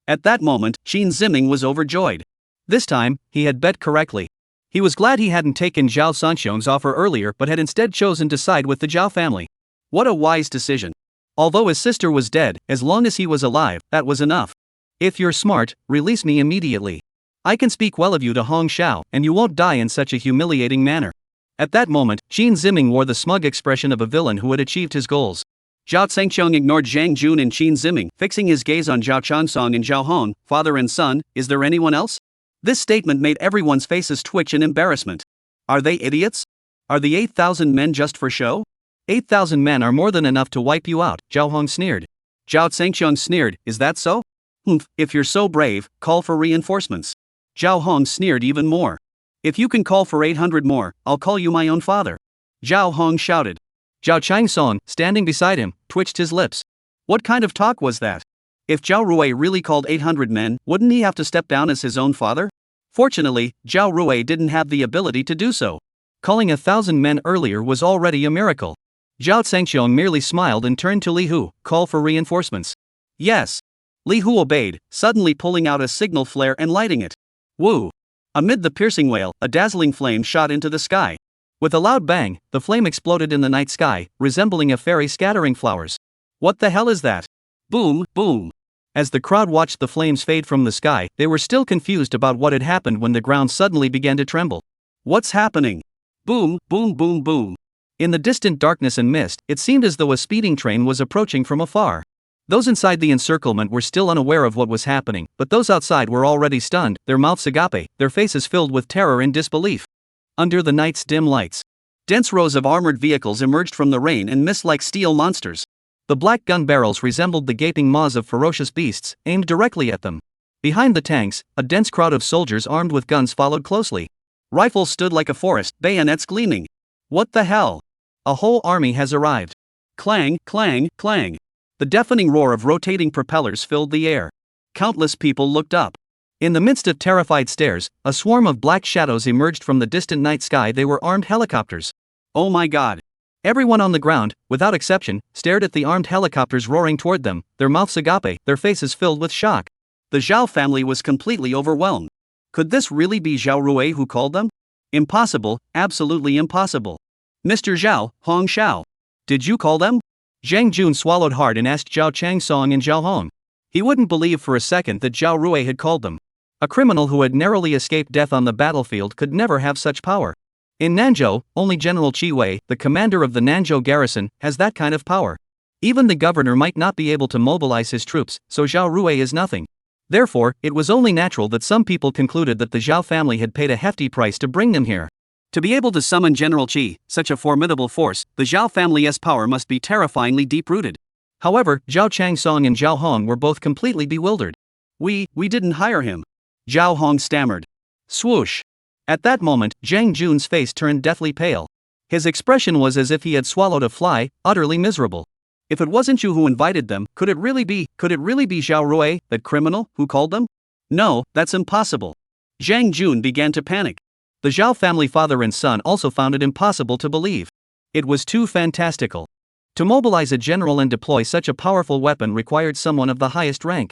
At that moment, Qin Ziming was overjoyed. This time, he had bet correctly. He was glad he hadn't taken Zhao Sanxiong's offer earlier but had instead chosen to side with the Zhao family. What a wise decision. Although his sister was dead, as long as he was alive, that was enough. "If you're smart, release me immediately. I can speak well of you to Hong Xiao, and you won't die in such a humiliating manner." At that moment, Qin Ziming wore the smug expression of a villain who had achieved his goals. Zhao Sangxiong ignored Zhang Jun and Qin Ziming, fixing his gaze on Zhao Changsong and Zhao Hong, father and son. "Is there anyone else?" This statement made everyone's faces twitch in embarrassment. Are they idiots? Are the 8,000 men just for show? 8,000 men are more than enough to wipe you out, Zhao Hong sneered. Zhao Sangxiong sneered. Is that so? If you're so brave, call for reinforcements. Zhao Hong sneered even more. If you can call for 800 more, I'll call you my own father. Zhao Hong shouted. Zhao Changsong, standing beside him, twitched his lips. What kind of talk was that? If Zhao Rui really called 800 men, wouldn't he have to step down as his own father? Fortunately, Zhao Rui didn't have the ability to do so. Calling 1,000 men earlier was already a miracle. Zhao Zhangxiong merely smiled and turned to Li Hu, call for reinforcements. Yes. Li Hu obeyed, suddenly pulling out a signal flare and lighting it. Woo! Amid the piercing wail, a dazzling flame shot into the sky. With a loud bang, the flame exploded in the night sky, resembling a fairy scattering flowers. What the hell is that? Boom, boom. As the crowd watched the flames fade from the sky, they were still confused about what had happened when the ground suddenly began to tremble. What's happening? Boom, boom, boom, boom. In the distant darkness and mist, it seemed as though a speeding train was approaching from afar. Those inside the encirclement were still unaware of what was happening, but those outside were already stunned, their mouths agape, their faces filled with terror and disbelief. Under the night's dim lights, dense rows of armored vehicles emerged from the rain and mist like steel monsters. The black gun barrels resembled the gaping maws of ferocious beasts, aimed directly at them. Behind the tanks, a dense crowd of soldiers armed with guns followed closely. Rifles stood like a forest, bayonets gleaming. What the hell? A whole army has arrived. Clang, clang, clang. The deafening roar of rotating propellers filled the air. Countless people looked up. In the midst of terrified stares, a swarm of black shadows emerged from the distant night sky. They were armed helicopters. Oh my god. Everyone on the ground, without exception, stared at the armed helicopters roaring toward them, their mouths agape, their faces filled with shock. The Zhao family was completely overwhelmed. Could this really be Zhao Rui who called them? Impossible, absolutely impossible. Mr. Zhao, Hong Xiao. Did you call them? Zhang Jun swallowed hard and asked Zhao Changsong and Zhao Hong. He wouldn't believe for a second that Zhao Rui had called them. A criminal who had narrowly escaped death on the battlefield could never have such power. In Nanzhou, only General Qi Wei, the commander of the Nanzhou garrison, has that kind of power. Even the governor might not be able to mobilize his troops, so Zhao Rui is nothing. Therefore, it was only natural that some people concluded that the Zhao family had paid a hefty price to bring them here. To be able to summon General Qi, such a formidable force, the Zhao family's power must be terrifyingly deep-rooted. However, Zhao Changsong and Zhao Hong were both completely bewildered. We didn't hire him. Zhao Hong stammered. Swoosh. At that moment, Zhang Jun's face turned deathly pale. His expression was as if he had swallowed a fly, utterly miserable. If it wasn't you who invited them, could it really be Zhao Rui, that criminal, who called them? No, that's impossible. Zhang Jun began to panic. The Zhao family father and son also found it impossible to believe. It was too fantastical. To mobilize a general and deploy such a powerful weapon required someone of the highest rank.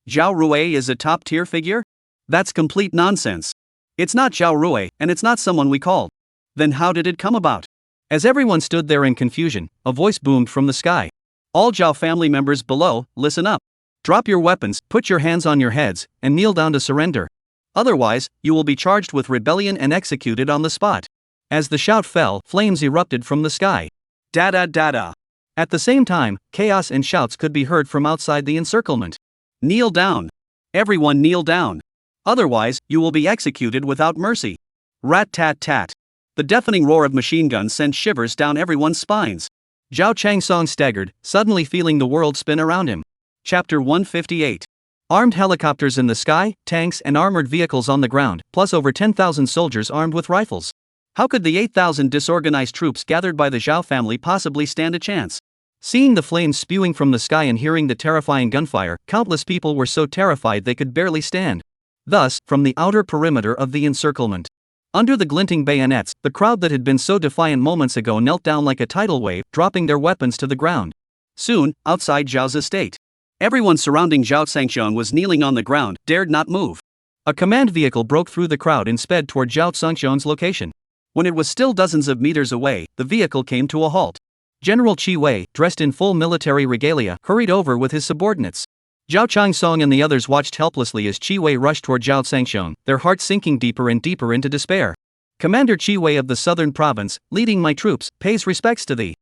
Zhao Rui is a top-tier figure? That's complete nonsense. It's not Zhao Rui, and it's not someone we called. Then how did it come about? As everyone stood there in confusion, a voice boomed from the sky. All Zhao family members below, listen up. Drop your weapons, put your hands on your heads, and kneel down to surrender. Otherwise, you will be charged with rebellion and executed on the spot. As the shout fell, flames erupted from the sky. Da-da-da-da. At the same time, chaos and shouts could be heard from outside the encirclement. Kneel down. Everyone kneel down. Otherwise, you will be executed without mercy. Rat-tat-tat. The deafening roar of machine guns sent shivers down everyone's spines. Zhao Changsong staggered, suddenly feeling the world spin around him. Chapter 158. Armed helicopters in the sky, tanks and armored vehicles on the ground, plus over 10,000 soldiers armed with rifles. How could the 8,000 disorganized troops gathered by the Zhao family possibly stand a chance? Seeing the flames spewing from the sky and hearing the terrifying gunfire, countless people were so terrified they could barely stand. Thus, from the outer perimeter of the encirclement, under the glinting bayonets, the crowd that had been so defiant moments ago knelt down like a tidal wave, dropping their weapons to the ground. Soon, outside Zhao's estate, everyone surrounding Zhao Zhangxiong was kneeling on the ground, dared not move. A command vehicle broke through the crowd and sped toward Zhao Zhangxiong's location. When it was still dozens of meters away, the vehicle came to a halt. General Qi Wei, dressed in full military regalia, hurried over with his subordinates. Zhao Changsong and the others watched helplessly as Qi Wei rushed toward Zhao Zhangxiong, their hearts sinking deeper and deeper into despair. Commander Qi Wei of the southern province, leading my troops, pays respects to thee.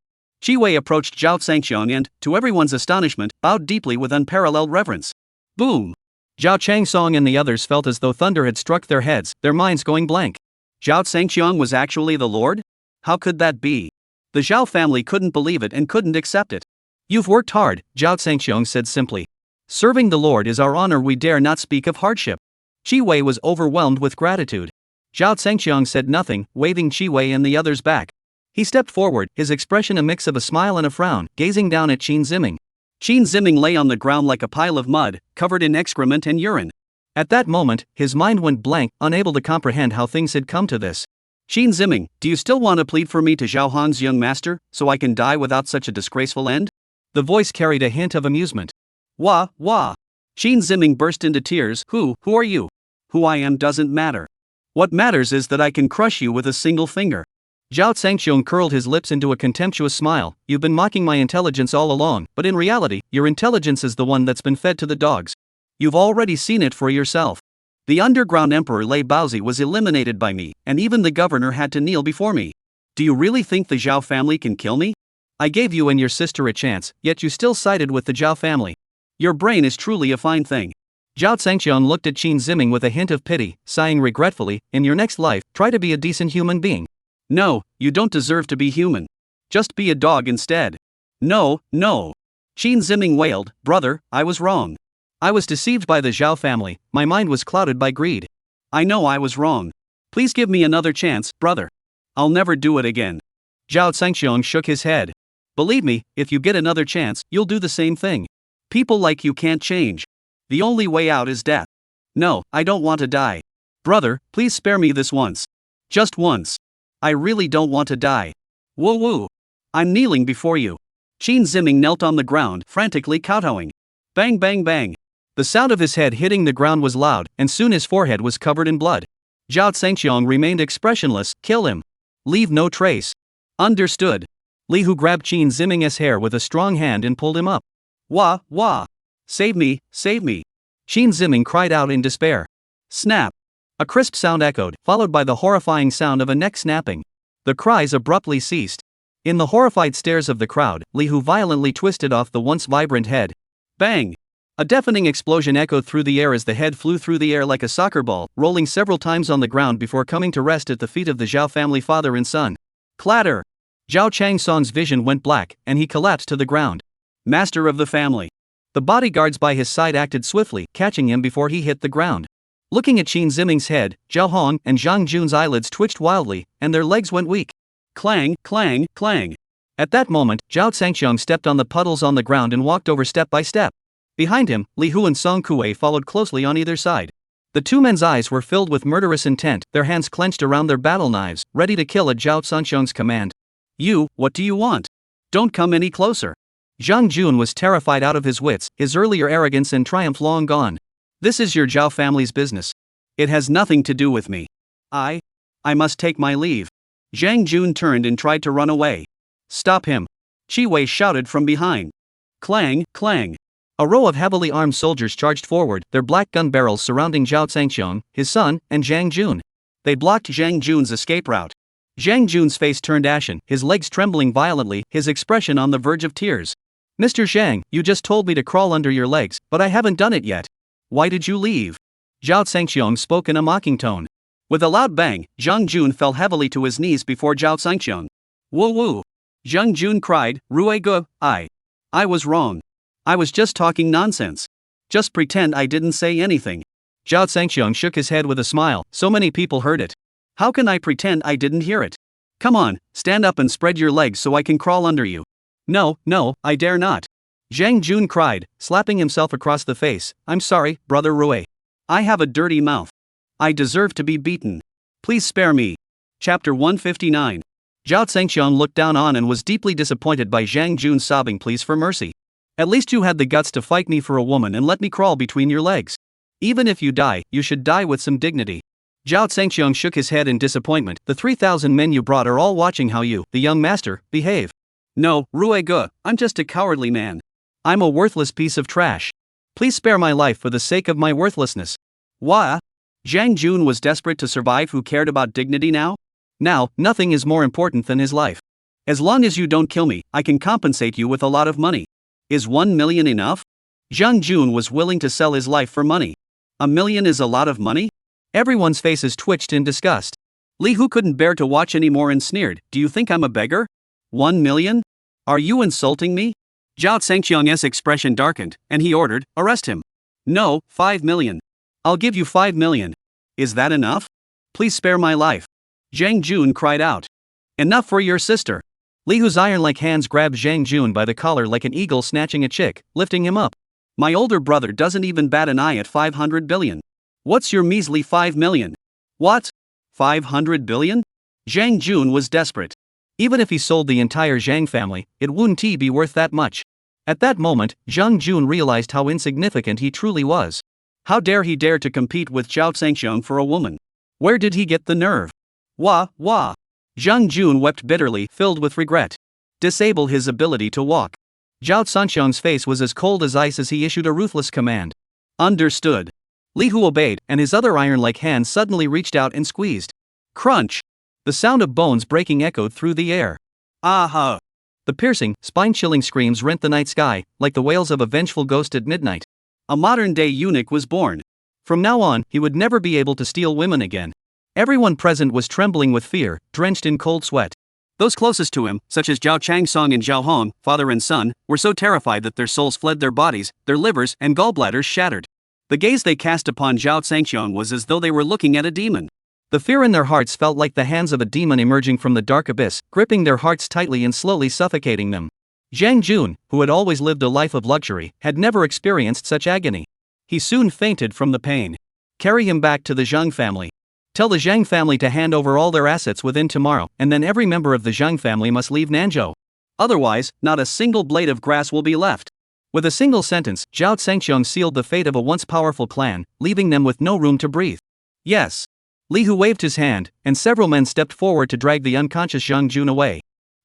Qi Wei approached Zhao Zhangxiong and, to everyone's astonishment, bowed deeply with unparalleled reverence. Boom! Zhao Changsong and the others felt as though thunder had struck their heads, their minds going blank. Zhao Zhangxiong was actually the Lord? How could that be? The Zhao family couldn't believe it and couldn't accept it. You've worked hard, Zhao Zhangxiong said simply. Serving the Lord is our honor, we dare not speak of hardship. Qi Wei was overwhelmed with gratitude. Zhao Zhangxiong said nothing, waving Qi Wei and the others back. He stepped forward, his expression a mix of a smile and a frown, gazing down at Qin Ziming. Qin Ziming lay on the ground like a pile of mud, covered in excrement and urine. At that moment, his mind went blank, unable to comprehend how things had come to this. Qin Ziming, do you still want to plead for me to Zhao Han's young master, so I can die without such a disgraceful end? The voice carried a hint of amusement. Wah, wah. Qin Ziming burst into tears. Who are you? Who I am doesn't matter. What matters is that I can crush you with a single finger. Zhao Zhangqiong curled his lips into a contemptuous smile. You've been mocking my intelligence all along, but in reality, your intelligence is the one that's been fed to the dogs. You've already seen it for yourself. The underground emperor Lei Baozi was eliminated by me, and even the governor had to kneel before me. Do you really think the Zhao family can kill me? I gave you and your sister a chance, yet you still sided with the Zhao family. Your brain is truly a fine thing. Zhao Zhangqiong looked at Qin Ziming with a hint of pity, sighing regretfully, in your next life, try to be a decent human being. No, you don't deserve to be human. Just be a dog instead. No. Qin Ziming wailed, brother, I was wrong. I was deceived by the Zhao family, my mind was clouded by greed. I know I was wrong. Please give me another chance, brother. I'll never do it again. Zhao Zhangqiong shook his head. Believe me, if you get another chance, you'll do the same thing. People like you can't change. The only way out is death. No, I don't want to die. Brother, please spare me this once. Just once. I really don't want to die. Woo. I'm kneeling before you. Qin Ziming knelt on the ground, frantically kowtowing. Bang bang bang. The sound of his head hitting the ground was loud, and soon his forehead was covered in blood. Zhao Zhangqiong remained expressionless. Kill him. Leave no trace. Understood. Li Hu grabbed Qin Ziming's hair with a strong hand and pulled him up. Wah. Save me. Qin Ziming cried out in despair. Snap. A crisp sound echoed, followed by the horrifying sound of a neck snapping. The cries abruptly ceased. In the horrified stares of the crowd, Li Hu violently twisted off the once vibrant head. Bang! A deafening explosion echoed through the air as the head flew through the air like a soccer ball, rolling several times on the ground before coming to rest at the feet of the Zhao family father and son. Clatter! Zhao Changsong's vision went black, and he collapsed to the ground. Master of the family. The bodyguards by his side acted swiftly, catching him before he hit the ground. Looking at Qin Ziming's head, Zhao Hong and Zhang Jun's eyelids twitched wildly, and their legs went weak. Clang, clang, clang. At that moment, Zhao Zhangqiong stepped on the puddles on the ground and walked over step by step. Behind him, Li Hu and Song Kuei followed closely on either side. The two men's eyes were filled with murderous intent, their hands clenched around their battle knives, ready to kill at Zhao Zhangqiong's command. What do you want? Don't come any closer. Zhang Jun was terrified out of his wits, his earlier arrogance and triumph long gone. This is your Zhao family's business. It has nothing to do with me. I must take my leave. Zhang Jun turned and tried to run away. Stop him. Qi Wei shouted from behind. Clang, clang. A row of heavily armed soldiers charged forward, their black gun barrels surrounding Zhao Zhangqiong, his son, and Zhang Jun. They blocked Zhang Jun's escape route. Zhang Jun's face turned ashen, his legs trembling violently, his expression on the verge of tears. Mr. Zhang, you just told me to crawl under your legs, but I haven't done it yet. Why did you leave? Zhao Zhangqiong spoke in a mocking tone. With a loud bang, Zhang Jun fell heavily to his knees before Zhao Zhangqiong. Woo. Zhang Jun cried, Rui Gu, I was wrong. I was just talking nonsense. Just pretend I didn't say anything. Zhao Zhangqiong shook his head with a smile, so many people heard it. How can I pretend I didn't hear it? Come on, stand up and spread your legs so I can crawl under you. No, I dare not. Zhang Jun cried, slapping himself across the face. I'm sorry, brother Rui. I have a dirty mouth. I deserve to be beaten. Please spare me. Chapter 159. Zhao Zhangqiong looked down on and was deeply disappointed by Zhang Jun's sobbing pleas for mercy. At least you had the guts to fight me for a woman and let me crawl between your legs. Even if you die, you should die with some dignity. Zhao Zhangqiong shook his head in disappointment. The 3,000 men you brought are all watching how you, the young master, behave. No, Rui Gu, I'm just a cowardly man. I'm a worthless piece of trash. Please spare my life for the sake of my worthlessness. Why? Zhang Jun was desperate to survive. Who cared about dignity now? Now, nothing is more important than his life. As long as you don't kill me, I can compensate you with a lot of money. Is 1 million enough? Zhang Jun was willing to sell his life for money. $1 million is a lot of money? Everyone's faces twitched in disgust. Li Hu couldn't bear to watch anymore and sneered, Do you think I'm a beggar? 1 million? Are you insulting me? Zhao Zhangqiong's expression darkened, and he ordered, Arrest him. No, 5 million. I'll give you 5 million. Is that enough? Please spare my life. Zhang Jun cried out. Enough for your sister. Li Hu's iron-like hands grabbed Zhang Jun by the collar like an eagle snatching a chick, lifting him up. My older brother doesn't even bat an eye at 500 billion. What's your measly 5 million? What? 500 billion? Zhang Jun was desperate. Even if he sold the entire Zhang family, it wouldn't be worth that much. At that moment, Zhang Jun realized how insignificant he truly was. How dare he dare to compete with Zhao Zhangxiong for a woman? Where did he get the nerve? Wah, wah. Zhang Jun wept bitterly, filled with regret. Disable his ability to walk. Zhao Zhangxiong's face was as cold as ice as he issued a ruthless command. Understood. Li Hu obeyed, and his other iron-like hand suddenly reached out and squeezed. Crunch! The sound of bones breaking echoed through the air. Aha! The piercing, spine-chilling screams rent the night sky, like the wails of a vengeful ghost at midnight. A modern-day eunuch was born. From now on, he would never be able to steal women again. Everyone present was trembling with fear, drenched in cold sweat. Those closest to him, such as Zhao Changsong and Zhao Hong, father and son, were so terrified that their souls fled their bodies, their livers and gallbladders shattered. The gaze they cast upon Zhao Zhangxiong was as though they were looking at a demon. The fear in their hearts felt like the hands of a demon emerging from the dark abyss, gripping their hearts tightly and slowly suffocating them. Zhang Jun, who had always lived a life of luxury, had never experienced such agony. He soon fainted from the pain. Carry him back to the Zhang family. Tell the Zhang family to hand over all their assets within tomorrow, and then every member of the Zhang family must leave Nanzhou. Otherwise, not a single blade of grass will be left. With a single sentence, Zhao Zhangxiong sealed the fate of a once powerful clan, leaving them with no room to breathe. Yes. Li Hu waved his hand, and several men stepped forward to drag the unconscious Zhang Jun away.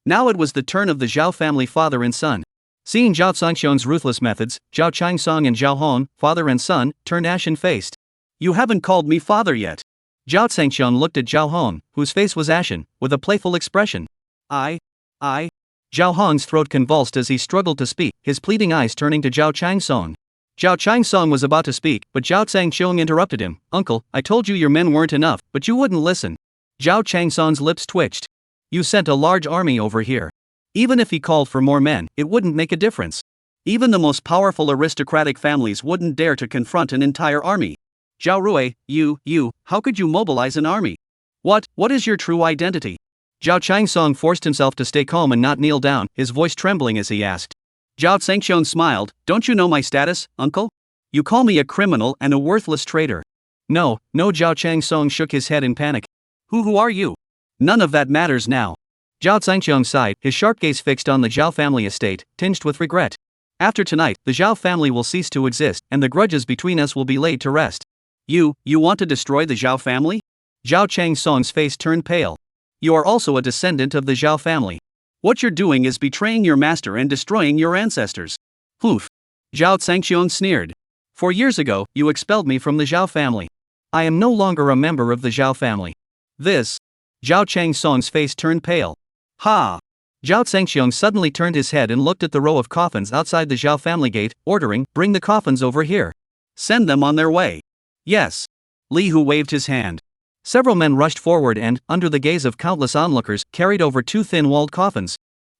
Now it was the turn of the Zhao family father and son. Seeing Zhao Zhangxiong's ruthless methods, Zhao Changsong and Zhao Hong, father and son, turned ashen-faced. You haven't called me father yet. Zhao Zhangxiong looked at Zhao Hong, whose face was ashen, with a playful expression. I. Zhao Hong's throat convulsed as he struggled to speak, his pleading eyes turning to Zhao Changsong. Zhao Changsong was about to speak, but Zhao Zhangxiong interrupted him. Uncle, I told you your men weren't enough, but you wouldn't listen. Zhao Changsong's lips twitched. You sent a large army over here. Even if he called for more men, it wouldn't make a difference. Even the most powerful aristocratic families wouldn't dare to confront an entire army. Zhao Rui, you, how could you mobilize an army? What is your true identity? Zhao Changsong forced himself to stay calm and not kneel down, his voice trembling as he asked. Zhao Zhangxiong smiled. Don't you know my status, uncle? You call me a criminal and a worthless traitor. No, Zhao Changsong shook his head in panic. Who are you? None of that matters now. Zhao Zhangxiong sighed, his sharp gaze fixed on the Zhao family estate, tinged with regret. After tonight, the Zhao family will cease to exist, and the grudges between us will be laid to rest. You want to destroy the Zhao family? Zhao Changsong's face turned pale. You are also a descendant of the Zhao family. What you're doing is betraying your master and destroying your ancestors. Poof. Zhao Zhangxiong sneered. 4 years ago, you expelled me from the Zhao family. I am no longer a member of the Zhao family. This. Zhao Changsong's face turned pale. Ha! Zhao Zhangxiong suddenly turned his head and looked at the row of coffins outside the Zhao family gate, ordering, bring the coffins over here. Send them on their way. Yes. Li Hu waved his hand. Several men rushed forward and, under the gaze of countless onlookers, carried over 2 thin-walled coffins.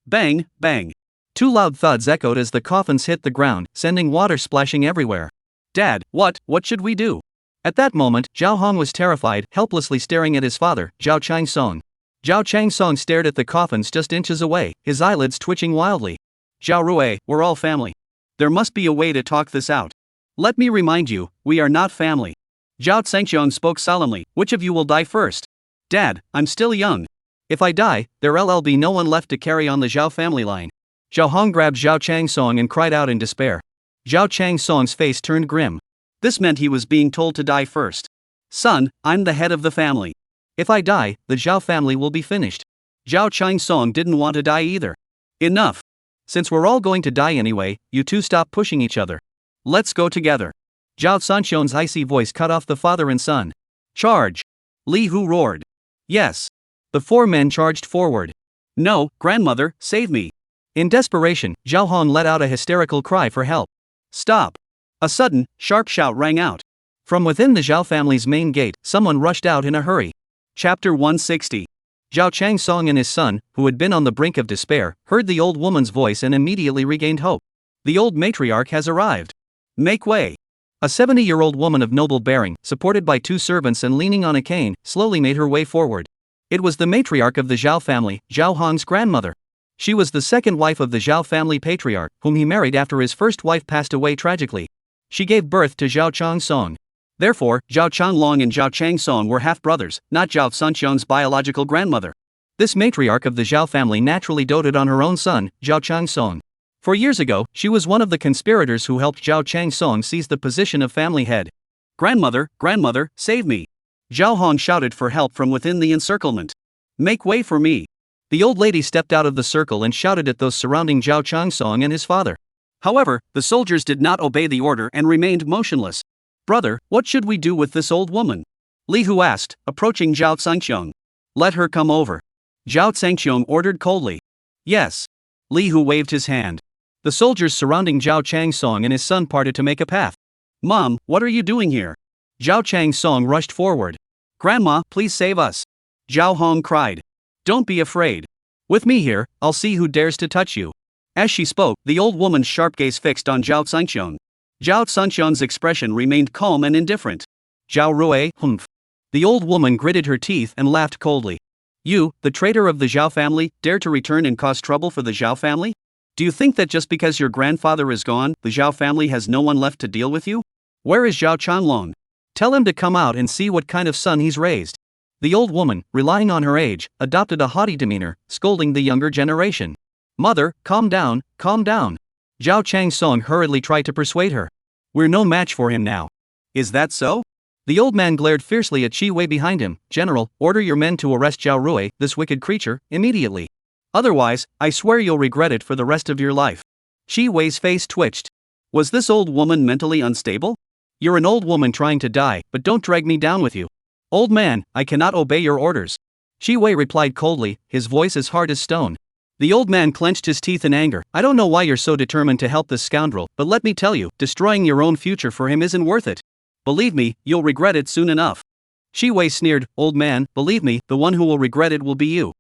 Bang, bang. 2 loud thuds echoed as the coffins hit the ground, sending water splashing everywhere. Dad, what should we do? At that moment, Zhao Hong was terrified, helplessly staring at his father, Zhao Changsong. Zhao Changsong stared at the coffins just inches away, his eyelids twitching wildly. Zhao Rui, we're all family. There must be a way to talk this out. Let me remind you, we are not family. Zhao Zhangxiong spoke solemnly. Which of you will die first? Dad, I'm still young. If I die, there'll be no one left to carry on the Zhao family line. Zhao Hong grabbed Zhao Changsong and cried out in despair. Zhao Changsong's face turned grim. This meant he was being told to die first. Son, I'm the head of the family. If I die, the Zhao family will be finished. Zhao Changsong didn't want to die either. Enough. Since we're all going to die anyway, you two stop pushing each other. Let's go together. Zhao Sanxiong's icy voice cut off the father and son. Charge! Li Hu roared. Yes. The 4 men charged forward. No, grandmother, save me. In desperation, Zhao Hong let out a hysterical cry for help. Stop! A sudden, sharp shout rang out. From within the Zhao family's main gate, someone rushed out in a hurry. Chapter 160. Zhao Changsong and his son, who had been on the brink of despair, heard the old woman's voice and immediately regained hope. The old matriarch has arrived. Make way. A 70-year-old woman of noble bearing, supported by 2 servants and leaning on a cane, slowly made her way forward. It was the matriarch of the Zhao family, Zhao Hong's grandmother. She was the second wife of the Zhao family patriarch, whom he married after his first wife passed away tragically. She gave birth to Zhao Changsong. Therefore, Zhao Changlong and Zhao Changsong were half-brothers, not Zhao Sanxiong's biological grandmother. This matriarch of the Zhao family naturally doted on her own son, Zhao Changsong. For years ago, she was one of the conspirators who helped Zhao Changsong seize the position of family head. "Grandmother, grandmother, save me!" Zhao Hong shouted for help from within the encirclement. "Make way for me!" The old lady stepped out of the circle and shouted at those surrounding Zhao Changsong and his father. However, the soldiers did not obey the order and remained motionless. "Brother, what should we do with this old woman?" Li Hu asked, approaching Zhao Zhangqiong. "Let her come over," Zhao Zhangqiong ordered coldly. "Yes." Li Hu waved his hand. The soldiers surrounding Zhao Changsong and his son parted to make a path. "Mom, what are you doing here?" Zhao Changsong rushed forward. "Grandma, please save us," Zhao Hong cried. "Don't be afraid. With me here, I'll see who dares to touch you." As she spoke, the old woman's sharp gaze fixed on Zhao Zhangqiong. Zhao Zhangqiong's expression remained calm and indifferent. "Zhao Rui, humph." The old woman gritted her teeth and laughed coldly. "You, the traitor of the Zhao family, dare to return and cause trouble for the Zhao family? Do you think that just because your grandfather is gone, the Zhao family has no one left to deal with you? Where is Zhao Changlong? Tell him to come out and see what kind of son he's raised." The old woman, relying on her age, adopted a haughty demeanor, scolding the younger generation. "Mother, calm down, calm down." Zhao Changsong hurriedly tried to persuade her. "We're no match for him now." "Is that so?" The old man glared fiercely at Qi Wei behind him. "General, order your men to arrest Zhao Rui, this wicked creature, immediately. Otherwise, I swear you'll regret it for the rest of your life." Qi Wei's face twitched. Was this old woman mentally unstable? "You're an old woman trying to die, but don't drag me down with you." "Old man, I cannot obey your orders," Qi Wei replied coldly, his voice as hard as stone. The old man clenched his teeth in anger. "I don't know why you're so determined to help this scoundrel, but let me tell you, destroying your own future for him isn't worth it. Believe me, you'll regret it soon enough." Qi Wei sneered. "Old man, believe me, the one who will regret it will be you.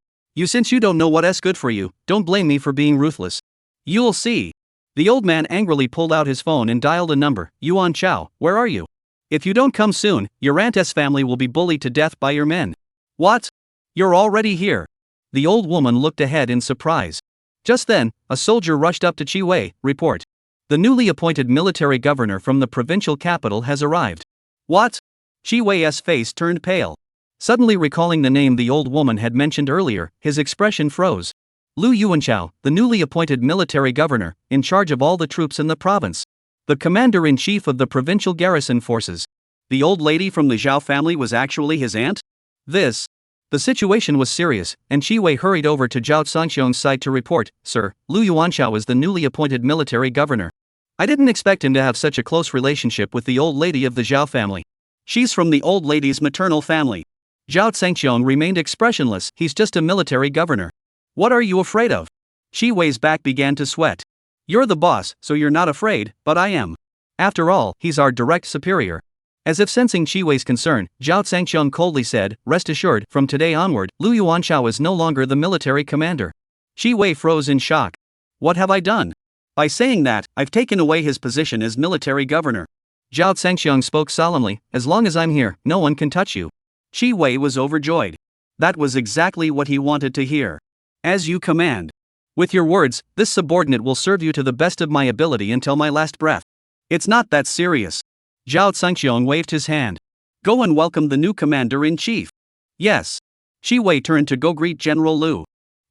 Since you don't know what's good for you, don't blame me for being ruthless. You'll see." The old man angrily pulled out his phone and dialed a number. "Yuan Chao, where are you? If you don't come soon, your aunt's family will be bullied to death by your men." "What? You're already here?" The old woman looked ahead in surprise. Just then, a soldier rushed up to Qi Wei. "Report. The newly appointed military governor from the provincial capital has arrived." "What?" Qi Wei's face turned pale. Suddenly recalling the name the old woman had mentioned earlier, his expression froze. Lu Yuanchao, the newly appointed military governor, in charge of all the troops in the province. The commander-in-chief of the provincial garrison forces. The old lady from the Zhao family was actually his aunt? The situation was serious, and Qi Wei hurried over to Zhao Zhangqiong's side to report. "Sir, Lu Yuanchao is the newly appointed military governor. I didn't expect him to have such a close relationship with the old lady of the Zhao family." "She's from the old lady's maternal family." Zhao Zhangqiong remained expressionless. "He's just a military governor. What are you afraid of?" Qi Wei's back began to sweat. "You're the boss, so you're not afraid, but I am. After all, he's our direct superior." As if sensing Qi Wei's concern, Zhao Zhangqiong coldly said, "Rest assured, from today onward, Lu Yuanchao is no longer the military commander." Qi Wei froze in shock. "What have I done?" "By saying that, I've taken away his position as military governor." Zhao Zhangqiong spoke solemnly. "As long as I'm here, no one can touch you." Qi Wei was overjoyed. That was exactly what he wanted to hear. "As you command. With your words, this subordinate will serve you to the best of my ability until my last breath." "It's not that serious." Zhao Zhangqiong waved his hand. "Go and welcome the new commander-in-chief." "Yes." Qi Wei turned to go greet General Lu.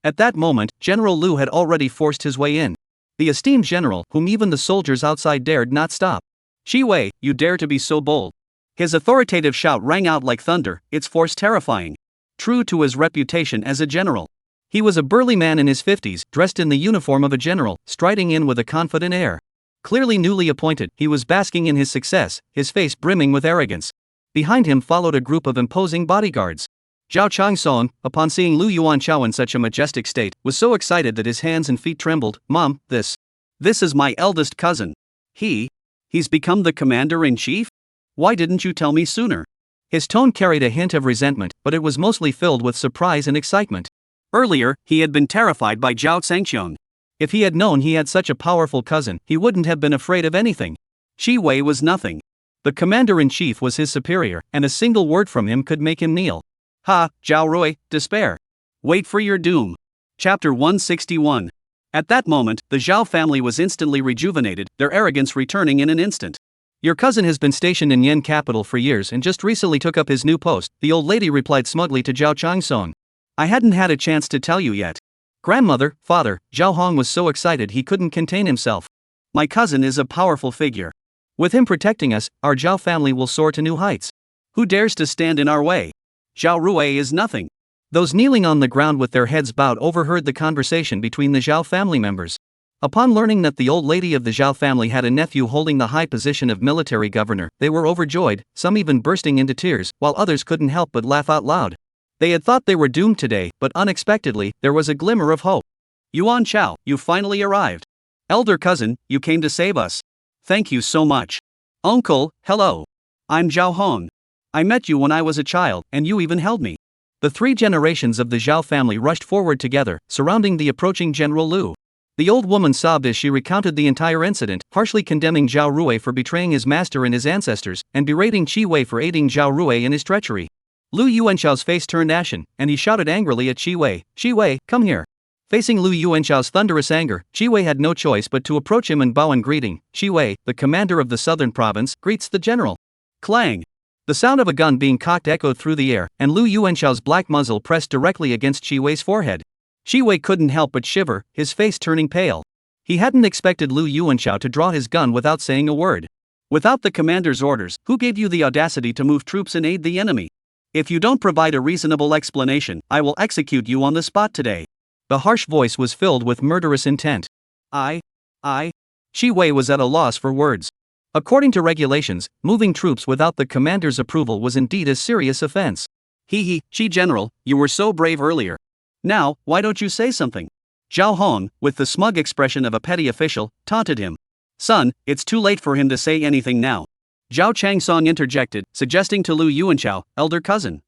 At that moment, General Lu had already forced his way in. The esteemed general, whom even the soldiers outside dared not stop. "Qi Wei, you dare to be so bold." His authoritative shout rang out like thunder, its force terrifying. True to his reputation as a general, he was a burly man in his 50s, dressed in the uniform of a general, striding in with a confident air. Clearly newly appointed, he was basking in his success, his face brimming with arrogance. Behind him followed a group of imposing bodyguards. Zhao Changsong, upon seeing Lu Yuanchao in such a majestic state, was so excited that his hands and feet trembled. "Mom, this is my eldest cousin. He's become the commander-in-chief? Why didn't you tell me sooner?" His tone carried a hint of resentment, but it was mostly filled with surprise and excitement. Earlier, he had been terrified by Zhao Zhangqiong. If he had known he had such a powerful cousin, he wouldn't have been afraid of anything. Qi Wei was nothing. The commander-in-chief was his superior, and a single word from him could make him kneel. "Ha, Zhao Rui, despair. Wait for your doom." Chapter 161. At that moment, the Zhao family was instantly rejuvenated, their arrogance returning in an instant. Your cousin has been stationed in Yen capital for years and just recently took up his new post, the old lady replied smugly to Zhao Changsong. I hadn't had a chance to tell you yet. Grandmother, father, Zhao Hong was so excited he couldn't contain himself. My cousin is a powerful figure. With him protecting us, our Zhao family will soar to new heights. Who dares to stand in our way? Zhao Rui is nothing. Those kneeling on the ground with their heads bowed overheard the conversation between the Zhao family members. Upon learning that the old lady of the Zhao family had a nephew holding the high position of military governor, they were overjoyed, some even bursting into tears, while others couldn't help but laugh out loud. They had thought they were doomed today, but unexpectedly, there was a glimmer of hope. Yuan Chao, you finally arrived. Elder cousin, you came to save us. Thank you so much. Uncle, hello. I'm Zhao Hong. I met you when I was a child, and you even held me. The three generations of the Zhao family rushed forward together, surrounding the approaching General Liu. The old woman sobbed as she recounted the entire incident, harshly condemning Zhao Rui for betraying his master and his ancestors, and berating Qi Wei for aiding Zhao Rui in his treachery. Lu Yuanxiao's face turned ashen, and he shouted angrily at Qi Wei, "Qi Wei, come here." Facing Lu Yuanxiao's thunderous anger, Qi Wei had no choice but to approach him and bow in greeting. Qi Wei, the commander of the southern province, greets the general. Clang! The sound of a gun being cocked echoed through the air, and Lu Yuanxiao's black muzzle pressed directly against Qi Wei's forehead. Qi Wei couldn't help but shiver, his face turning pale. He hadn't expected Lu Yuanxiao to draw his gun without saying a word. Without the commander's orders, who gave you the audacity to move troops and aid the enemy? If you don't provide a reasonable explanation, I will execute you on the spot today. The harsh voice was filled with murderous intent. I. Qi Wei was at a loss for words. According to regulations, moving troops without the commander's approval was indeed a serious offense. Qi General, you were so brave earlier. Now, why don't you say something? Zhao Hong, with the smug expression of a petty official, taunted him. Son, it's too late for him to say anything now. Zhao Changsong interjected, suggesting to Lu Yuanxiao, elder cousin.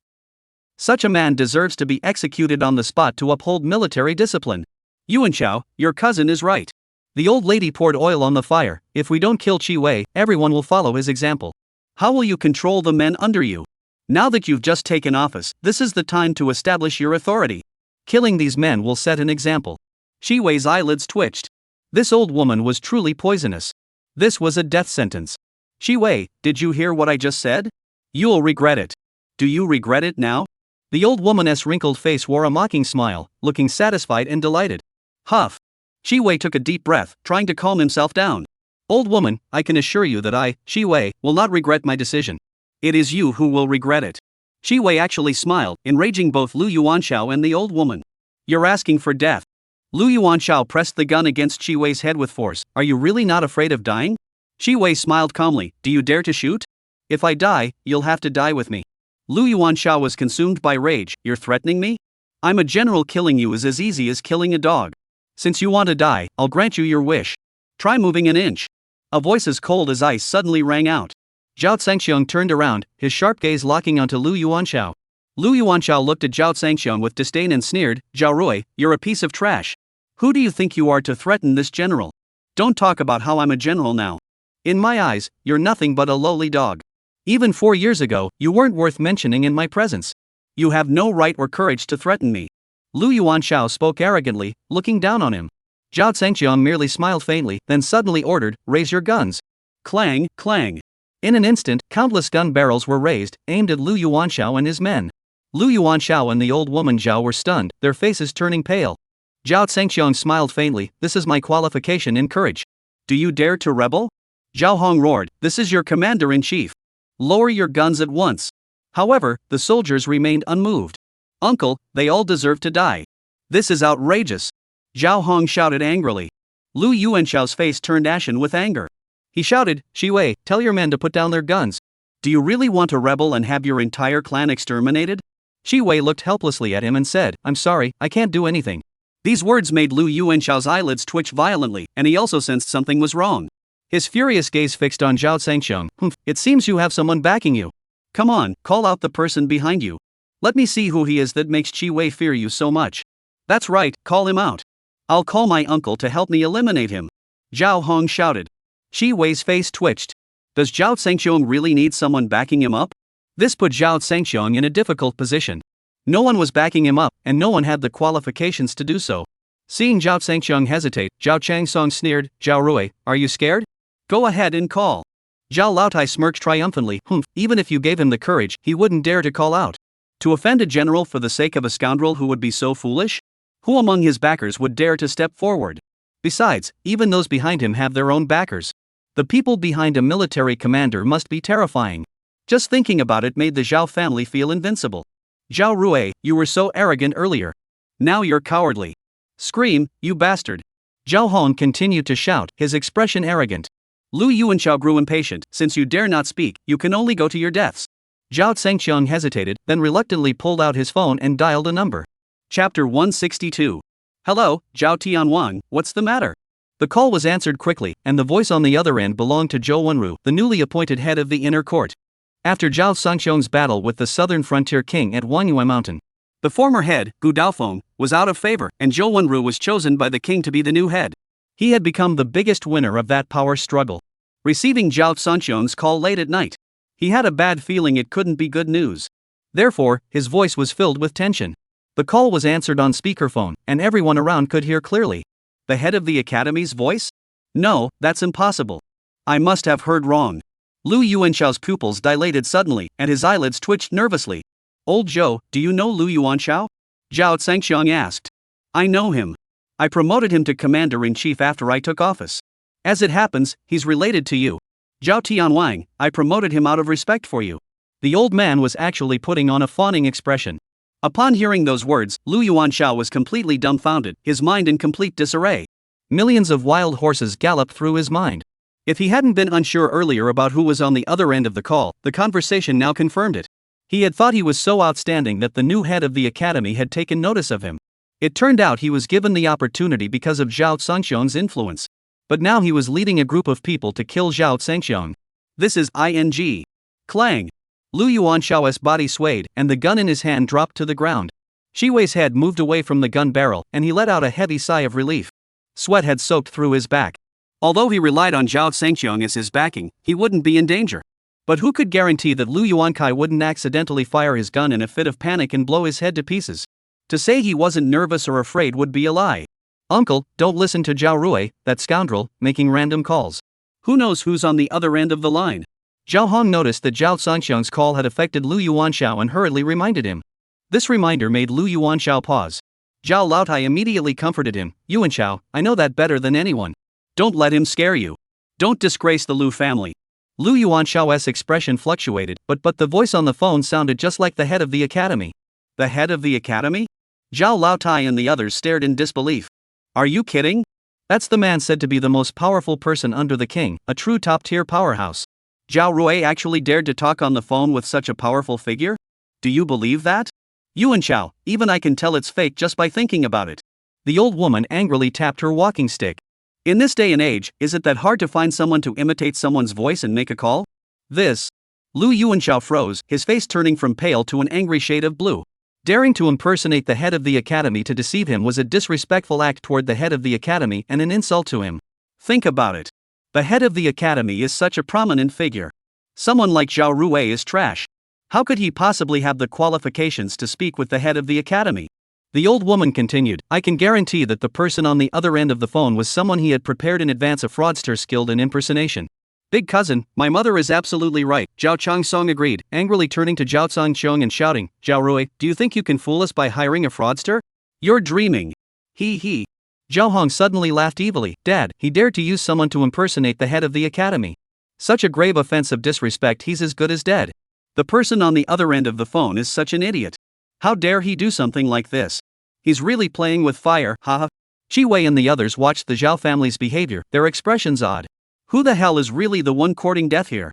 Such a man deserves to be executed on the spot to uphold military discipline. Yuanxiao, your cousin is right. The old lady poured oil on the fire. If we don't kill Qi Wei, everyone will follow his example. How will you control the men under you? Now that you've just taken office, this is the time to establish your authority. Killing these men will set an example. Qi Wei's eyelids twitched. This old woman was truly poisonous. This was a death sentence. Qi Wei, did you hear what I just said? You'll regret it. Do you regret it now? The old woman's wrinkled face wore a mocking smile, looking satisfied and delighted. Huff. Qi Wei took a deep breath, trying to calm himself down. Old woman, I can assure you that I, Qi Wei, will not regret my decision. It is you who will regret it. Qi Wei actually smiled, enraging both Lu Yuanxiao and the old woman. You're asking for death. Lu Yuanxiao pressed the gun against Qi Wei's head with force. Are you really not afraid of dying? Qi Wei smiled calmly. Do you dare to shoot? If I die, you'll have to die with me. Lu Yuanxiao was consumed by rage. You're threatening me? I'm a general, killing you is as easy as killing a dog. Since you want to die, I'll grant you your wish. Try moving an inch. A voice as cold as ice suddenly rang out. Zhao Zhangxiong turned around, his sharp gaze locking onto Lu Yuanxiao. Lu Yuanxiao looked at Zhao Zhangxiong with disdain and sneered, Zhao Rui, you're a piece of trash. Who do you think you are to threaten this general? Don't talk about how I'm a general now. In my eyes, you're nothing but a lowly dog. Even 4 years ago, you weren't worth mentioning in my presence. You have no right or courage to threaten me. Lu Yuanxiao spoke arrogantly, looking down on him. Zhao Zhangxiong merely smiled faintly, then suddenly ordered, raise your guns. Clang, clang. In an instant, countless gun barrels were raised, aimed at Lu Yuanxiao and his men. Lu Yuanxiao and the old woman Zhao were stunned, their faces turning pale. Zhao Zhangxiong smiled faintly, this is my qualification in courage. Do you dare to rebel? Zhao Hong roared, this is your commander-in-chief. Lower your guns at once. However, the soldiers remained unmoved. Uncle, they all deserve to die. This is outrageous. Zhao Hong shouted angrily. Lu Yuanxiao's face turned ashen with anger. He shouted, Qi Wei, tell your men to put down their guns. Do you really want to rebel and have your entire clan exterminated? Qi Wei looked helplessly at him and said, I'm sorry, I can't do anything. These words made Lu Yuanxiao's eyelids twitch violently, and he also sensed something was wrong. His furious gaze fixed on Zhao Zhangxiong. It seems you have someone backing you. Come on, call out the person behind you. Let me see who he is that makes Qi Wei fear you so much. That's right, call him out. I'll call my uncle to help me eliminate him. Zhao Hong shouted. Qi Wei's face twitched. Does Zhao Zhangxiong really need someone backing him up? This put Zhao Zhangxiong in a difficult position. No one was backing him up, and no one had the qualifications to do so. Seeing Zhao Zhangxiang hesitate, Zhao Changsong sneered, "Zhao Rui, are you scared? Go ahead and call." Zhao Laotai smirked triumphantly, even if you gave him the courage, he wouldn't dare to call out. To offend a general for the sake of a scoundrel who would be so foolish? Who among his backers would dare to step forward? Besides, even those behind him have their own backers. The people behind a military commander must be terrifying. Just thinking about it made the Zhao family feel invincible. Zhao Rui, you were so arrogant earlier. Now you're cowardly. Scream, you bastard. Zhao Hong continued to shout, his expression arrogant. Lu Yuanchao grew impatient. Since you dare not speak, you can only go to your deaths. Zhao Zhangxiang hesitated, then reluctantly pulled out his phone and dialed a number. Chapter 162. Hello, Zhao Tianwang, what's the matter? The call was answered quickly, and the voice on the other end belonged to Zhou Wenru, the newly appointed head of the inner court. After Zhao Sangxiong's battle with the southern frontier king at Wanyue Mountain, the former head, Gu Daofeng, was out of favor, and Zhou Wenru was chosen by the king to be the new head. He had become the biggest winner of that power struggle. Receiving Zhao Sangxiong's call late at night, he had a bad feeling it couldn't be good news. Therefore, his voice was filled with tension. The call was answered on speakerphone, and everyone around could hear clearly. The head of the academy's voice? No, that's impossible. I must have heard wrong. Lu Yuanshao's pupils dilated suddenly, and his eyelids twitched nervously. Old Zhou, do you know Lu Yuanshao? Zhao Zhangxiang asked. I know him. I promoted him to commander-in-chief after I took office. As it happens, he's related to you. Zhao Tianwang, I promoted him out of respect for you. The old man was actually putting on a fawning expression. Upon hearing those words, Lu Yuanshao was completely dumbfounded, his mind in complete disarray. Millions of wild horses galloped through his mind. If he hadn't been unsure earlier about who was on the other end of the call, the conversation now confirmed it. He had thought he was so outstanding that the new head of the academy had taken notice of him. It turned out he was given the opportunity because of Zhao Zhangxiang's influence. But now he was leading a group of people to kill Zhao Zhangxiang. This is ing. Clang. Lu Yuanshao's body swayed, and the gun in his hand dropped to the ground. Shi Wei's head moved away from the gun barrel, and he let out a heavy sigh of relief. Sweat had soaked through his back. Although he relied on Zhao Zhangxiang as his backing, he wouldn't be in danger. But who could guarantee that Lu Yuankai wouldn't accidentally fire his gun in a fit of panic and blow his head to pieces? To say he wasn't nervous or afraid would be a lie. Uncle, don't listen to Zhao Rui, that scoundrel, making random calls. Who knows who's on the other end of the line? Zhao Hong noticed that Zhao Zhangxiang's call had affected Lu Yuanshao and hurriedly reminded him. This reminder made Lu Yuanshao pause. Zhao Laotai immediately comforted him. Yuanshao, I know that better than anyone. Don't let him scare you. Don't disgrace the Lu family. Lu Yuanshao's expression fluctuated, but the voice on the phone sounded just like the head of the academy. The head of the academy? Zhao Laotai and the others stared in disbelief. Are you kidding? That's the man said to be the most powerful person under the king, a true top-tier powerhouse. Zhao Rui actually dared to talk on the phone with such a powerful figure? Do you believe that? Yuanshao, even I can tell it's fake just by thinking about it. The old woman angrily tapped her walking stick. In this day and age, is it that hard to find someone to imitate someone's voice and make a call? This. Lu Yuanshao froze, his face turning from pale to an angry shade of blue. Daring to impersonate the head of the academy to deceive him was a disrespectful act toward the head of the academy and an insult to him. Think about it. The head of the academy is such a prominent figure. Someone like Zhao Rui is trash. How could he possibly have the qualifications to speak with the head of the academy? The old woman continued, I can guarantee that the person on the other end of the phone was someone he had prepared in advance, a fraudster skilled in impersonation. Big cousin, my mother is absolutely right, Zhao Changsong agreed, angrily turning to Zhao Zhangxiang and shouting, Zhao Rui, do you think you can fool us by hiring a fraudster? You're dreaming. He. Zhao Hong suddenly laughed evilly. Dad, he dared to use someone to impersonate the head of the academy. Such a grave offense of disrespect, he's as good as dead. The person on the other end of the phone is such an idiot. How dare he do something like this? He's really playing with fire, haha. Shi Wei and the others watched the Zhao family's behavior, their expressions odd. Who the hell is really the one courting death here?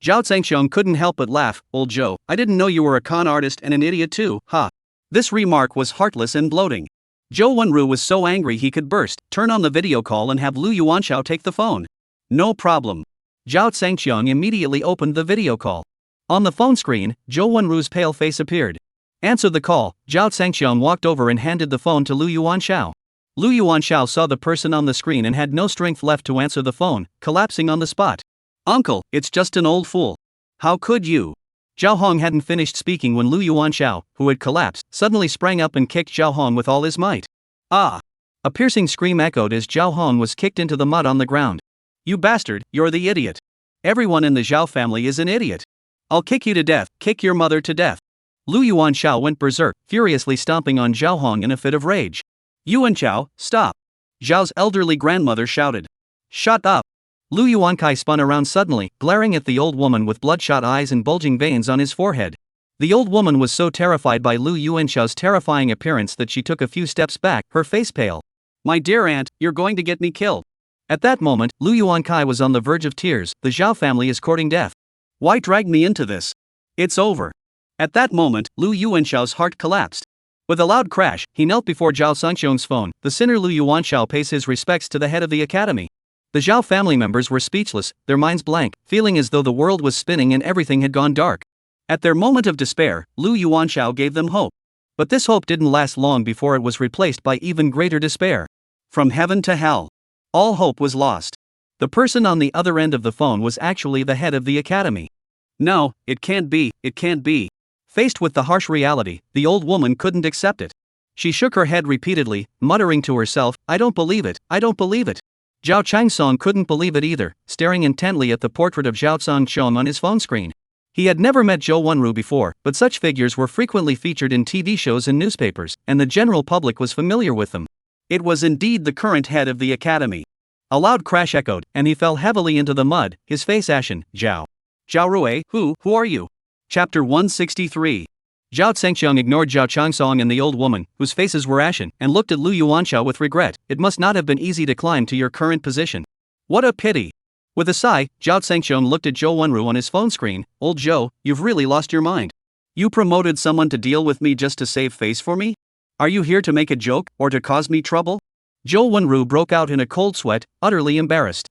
Zhao Zhangxiang couldn't help but laugh. Old Zhou, I didn't know you were a con artist and an idiot too, ha. This remark was heartless and bloating. Zhou Wenru was so angry he could burst, turn on the video call and have Lu Yuanshao take the phone. No problem. Zhao Zhangxiang immediately opened the video call. On the phone screen, Zhou Wenru's pale face appeared. Answer the call. Zhao Zhangxiang walked over and handed the phone to Lu Yuanshao. Lu Yuanshao saw the person on the screen and had no strength left to answer the phone, collapsing on the spot. Uncle, it's just an old fool. How could you? Zhao Hong hadn't finished speaking when Lu Yuanxiao, who had collapsed, suddenly sprang up and kicked Zhao Hong with all his might. Ah! A piercing scream echoed as Zhao Hong was kicked into the mud on the ground. You bastard, you're the idiot. Everyone in the Zhao family is an idiot. I'll kick you to death, kick your mother to death. Lu Yuanxiao went berserk, furiously stomping on Zhao Hong in a fit of rage. Yuanxiao, stop! Zhao's elderly grandmother shouted. Shut up! Lu Yuankai spun around suddenly, glaring at the old woman with bloodshot eyes and bulging veins on his forehead. The old woman was so terrified by Lu Yuanxiao's terrifying appearance that she took a few steps back, her face pale. My dear aunt, you're going to get me killed. At that moment, Lu Yuankai was on the verge of tears. The Zhao family is courting death. Why drag me into this? It's over. At that moment, Lu Yuanxiao's heart collapsed. With a loud crash, he knelt before Zhao Sangxiong's phone. The sinner Lu Yuanxiao pays his respects to the head of the academy. The Zhao family members were speechless, their minds blank, feeling as though the world was spinning and everything had gone dark. At their moment of despair, Lu Yuanxiao gave them hope. But this hope didn't last long before it was replaced by even greater despair. From heaven to hell. All hope was lost. The person on the other end of the phone was actually the head of the academy. No, it can't be, it can't be. Faced with the harsh reality, the old woman couldn't accept it. She shook her head repeatedly, muttering to herself, I don't believe it, I don't believe it. Zhao Changsong couldn't believe it either, staring intently at the portrait of Zhao Zhangqiong on his phone screen. He had never met Zhou Wenru before, but such figures were frequently featured in TV shows and newspapers, and the general public was familiar with them. It was indeed the current head of the academy. A loud crash echoed, and he fell heavily into the mud, his face ashen. Zhao Rui, who are you? Chapter 163. Zhao Zhangqiong ignored Zhao Changsong and the old woman, whose faces were ashen, and looked at Lu Yuanxiao with regret. It must not have been easy to climb to your current position. What a pity. With a sigh, Zhao Zhangqiong looked at Zhou Wenru on his phone screen. Old Zhou, you've really lost your mind. You promoted someone to deal with me just to save face for me? Are you here to make a joke, or to cause me trouble? Zhou Wenru broke out in a cold sweat, utterly embarrassed.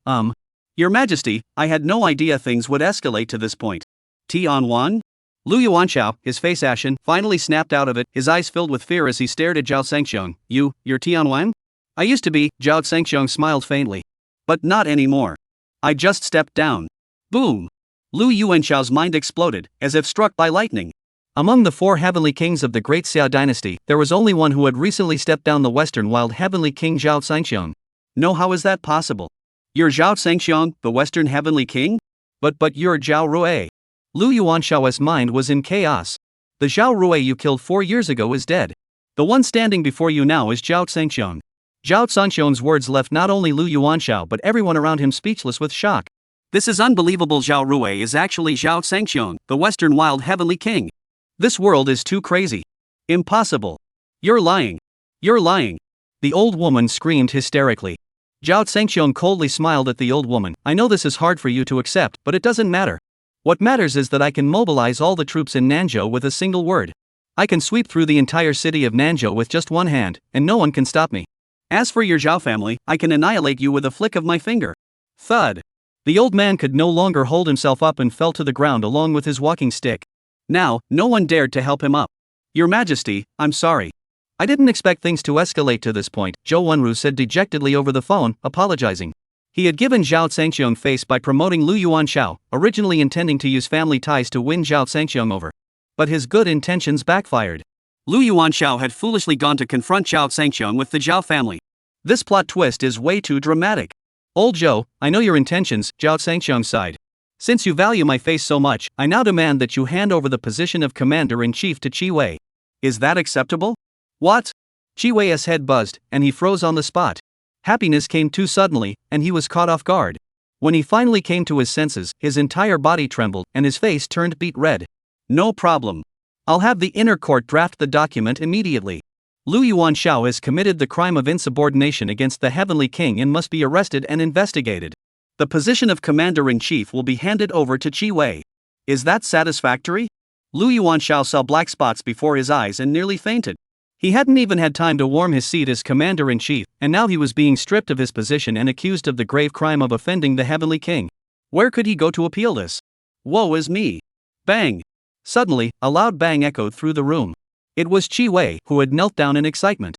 Your Majesty, I had no idea things would escalate to this point. Tianwan? Lu Yuanxiao, his face ashen, finally snapped out of it, his eyes filled with fear as he stared at Zhao Zhangqiong. You're Tianwan? I used to be, Zhao Zhangqiong smiled faintly. But not anymore. I just stepped down. Boom! Lu Yuanxiao's mind exploded, as if struck by lightning. Among the 4 heavenly kings of the Great Xia dynasty, there was only one who had recently stepped down, the Western Wild Heavenly King Zhao Zhangqiong. No, how is that possible? You're Zhao Zhangqiong, the Western Heavenly King? But you're Zhao Rui. Lu Yuanxiao's mind was in chaos. The Zhao Rui you killed 4 years ago is dead. The one standing before you now is Zhao Zhangqiong. Zhao Zhangqiong's words left not only Lu Yuanxiao but everyone around him speechless with shock. This is unbelievable. Zhao Rui is actually Zhao Zhangqiong, the Western Wild Heavenly King. This world is too crazy. Impossible. You're lying. You're lying. The old woman screamed hysterically. Zhao Zhangqiong coldly smiled at the old woman. I know this is hard for you to accept, but it doesn't matter. What matters is that I can mobilize all the troops in Nanzhou with a single word. I can sweep through the entire city of Nanzhou with just one hand, and no one can stop me. As for your Zhao family, I can annihilate you with a flick of my finger. Thud. The old man could no longer hold himself up and fell to the ground along with his walking stick. Now, no one dared to help him up. Your Majesty, I'm sorry. I didn't expect things to escalate to this point, Zhou Wenru said dejectedly over the phone, apologizing. He had given Zhao Zhangqiong face by promoting Lu Yuanxiao, originally intending to use family ties to win Zhao Zhangqiong over. But his good intentions backfired. Lu Yuanxiao had foolishly gone to confront Zhao Zhangqiong with the Zhao family. This plot twist is way too dramatic. Old Zhou, I know your intentions, Zhao Zhangqiong sighed. Since you value my face so much, I now demand that you hand over the position of Commander-in-Chief to Qi Wei. Is that acceptable? What? Qi Wei's head buzzed, and he froze on the spot. Happiness came too suddenly, and he was caught off guard. When he finally came to his senses, his entire body trembled, and his face turned beet red. No problem. I'll have the inner court draft the document immediately. Lu Yuanxiao has committed the crime of insubordination against the Heavenly King and must be arrested and investigated. The position of Commander-in-Chief will be handed over to Qi Wei. Is that satisfactory? Lu Yuanxiao saw black spots before his eyes and nearly fainted. He hadn't even had time to warm his seat as Commander-in-Chief, and now he was being stripped of his position and accused of the grave crime of offending the Heavenly King. Where could he go to appeal this? Woe is me. Bang! Suddenly, a loud bang echoed through the room. It was Qi Wei, who had knelt down in excitement.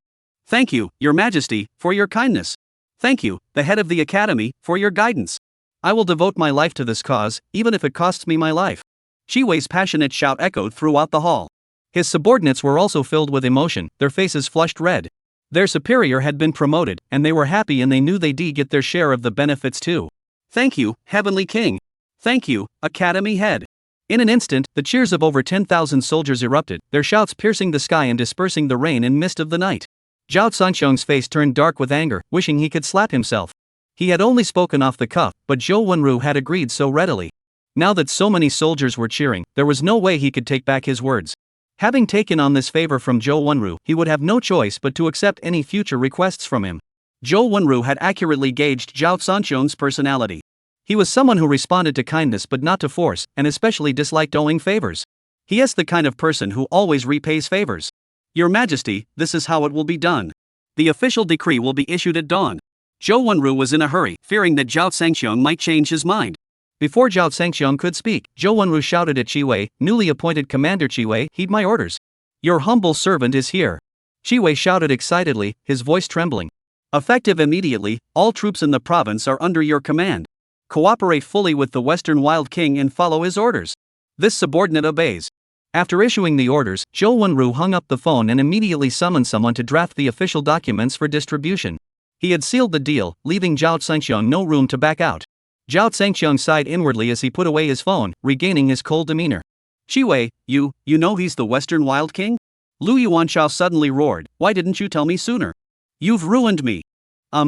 Thank you, Your Majesty, for your kindness. Thank you, the head of the academy, for your guidance. I will devote my life to this cause, even if it costs me my life. Shi Wei's passionate shout echoed throughout the hall. His subordinates were also filled with emotion, their faces flushed red. Their superior had been promoted, and they were happy and they knew they'd get their share of the benefits too. Thank you, Heavenly King. Thank you, Academy Head. In an instant, the cheers of over 10,000 soldiers erupted, their shouts piercing the sky and dispersing the rain and mist of the night. Zhao Sanxiong's face turned dark with anger, wishing he could slap himself. He had only spoken off the cuff, but Zhou Wenru had agreed so readily. Now that so many soldiers were cheering, there was no way he could take back his words. Having taken on this favor from Zhou Wenru, he would have no choice but to accept any future requests from him. Zhou Wenru had accurately gauged Zhao Sanxiong's personality. He was someone who responded to kindness but not to force, and especially disliked owing favors. He is the kind of person who always repays favors. Your Majesty, this is how it will be done. The official decree will be issued at dawn. Zhou Wenru was in a hurry, fearing that Zhao Sanxiong might change his mind. Before Zhao Sanxiong could speak, Zhou Wenru shouted at Shi Wei, newly appointed Commander Shi Wei, heed my orders. Your humble servant is here. Shi Wei shouted excitedly, his voice trembling. Effective immediately, all troops in the province are under your command. Cooperate fully with the Western Wild King and follow his orders. This subordinate obeys. After issuing the orders, Zhou Wenru hung up the phone and immediately summoned someone to draft the official documents for distribution. He had sealed the deal, leaving Zhao Sanxiong no room to back out. Zhao Sanxiong sighed inwardly as he put away his phone, regaining his cold demeanor. Shi Wei, you know he's the Western Wild King? Lu Yuanshao suddenly roared, why didn't you tell me sooner? You've ruined me.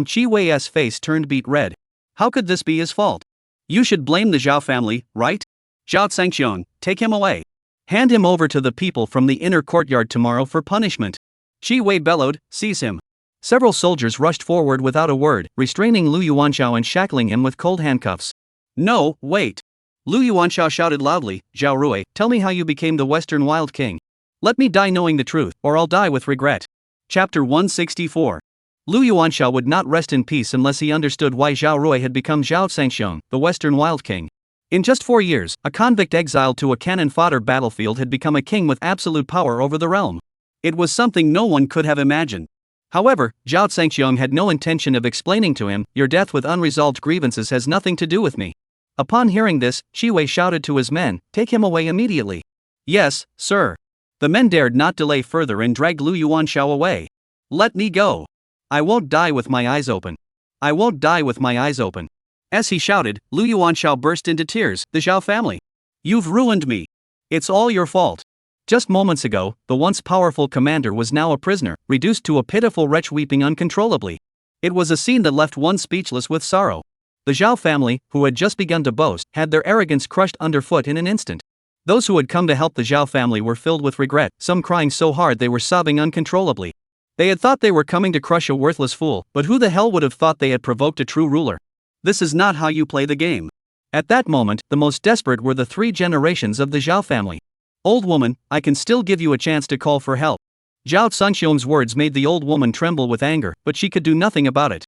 Shi Wei's face turned beet red. How could this be his fault? You should blame the Zhao family, right? Zhao Sanxiong, take him away. Hand him over to the people from the inner courtyard tomorrow for punishment. Shi Wei bellowed, seize him. Several soldiers rushed forward without a word, restraining Lu Yuanshao and shackling him with cold handcuffs. No, wait. Lu Yuanshao shouted loudly, Zhao Rui, tell me how you became the Western Wild King. Let me die knowing the truth, or I'll die with regret. Chapter 164. Lu Yuanshao would not rest in peace unless he understood why Zhao Rui had become Zhao Sanxiong, the Western Wild King. In just 4 years, a convict exiled to a cannon fodder battlefield had become a king with absolute power over the realm. It was something no one could have imagined. However, Zhao Sanxiong had no intention of explaining to him, your death with unresolved grievances has nothing to do with me. Upon hearing this, Shi Wei shouted to his men, take him away immediately. Yes, sir. The men dared not delay further and dragged Lu Yuanshao away. Let me go. I won't die with my eyes open. I won't die with my eyes open. As he shouted, Lu Yuanshao burst into tears, the Zhao family. You've ruined me. It's all your fault. Just moments ago, the once powerful commander was now a prisoner, reduced to a pitiful wretch weeping uncontrollably. It was a scene that left one speechless with sorrow. The Zhao family, who had just begun to boast, had their arrogance crushed underfoot in an instant. Those who had come to help the Zhao family were filled with regret, some crying so hard they were sobbing uncontrollably. They had thought they were coming to crush a worthless fool, but who the hell would have thought they had provoked a true ruler? This is not how you play the game. At that moment, the most desperate were the 3 generations of the Zhao family. Old woman, I can still give you a chance to call for help. Zhao Sanxiong's words made the old woman tremble with anger, but she could do nothing about it.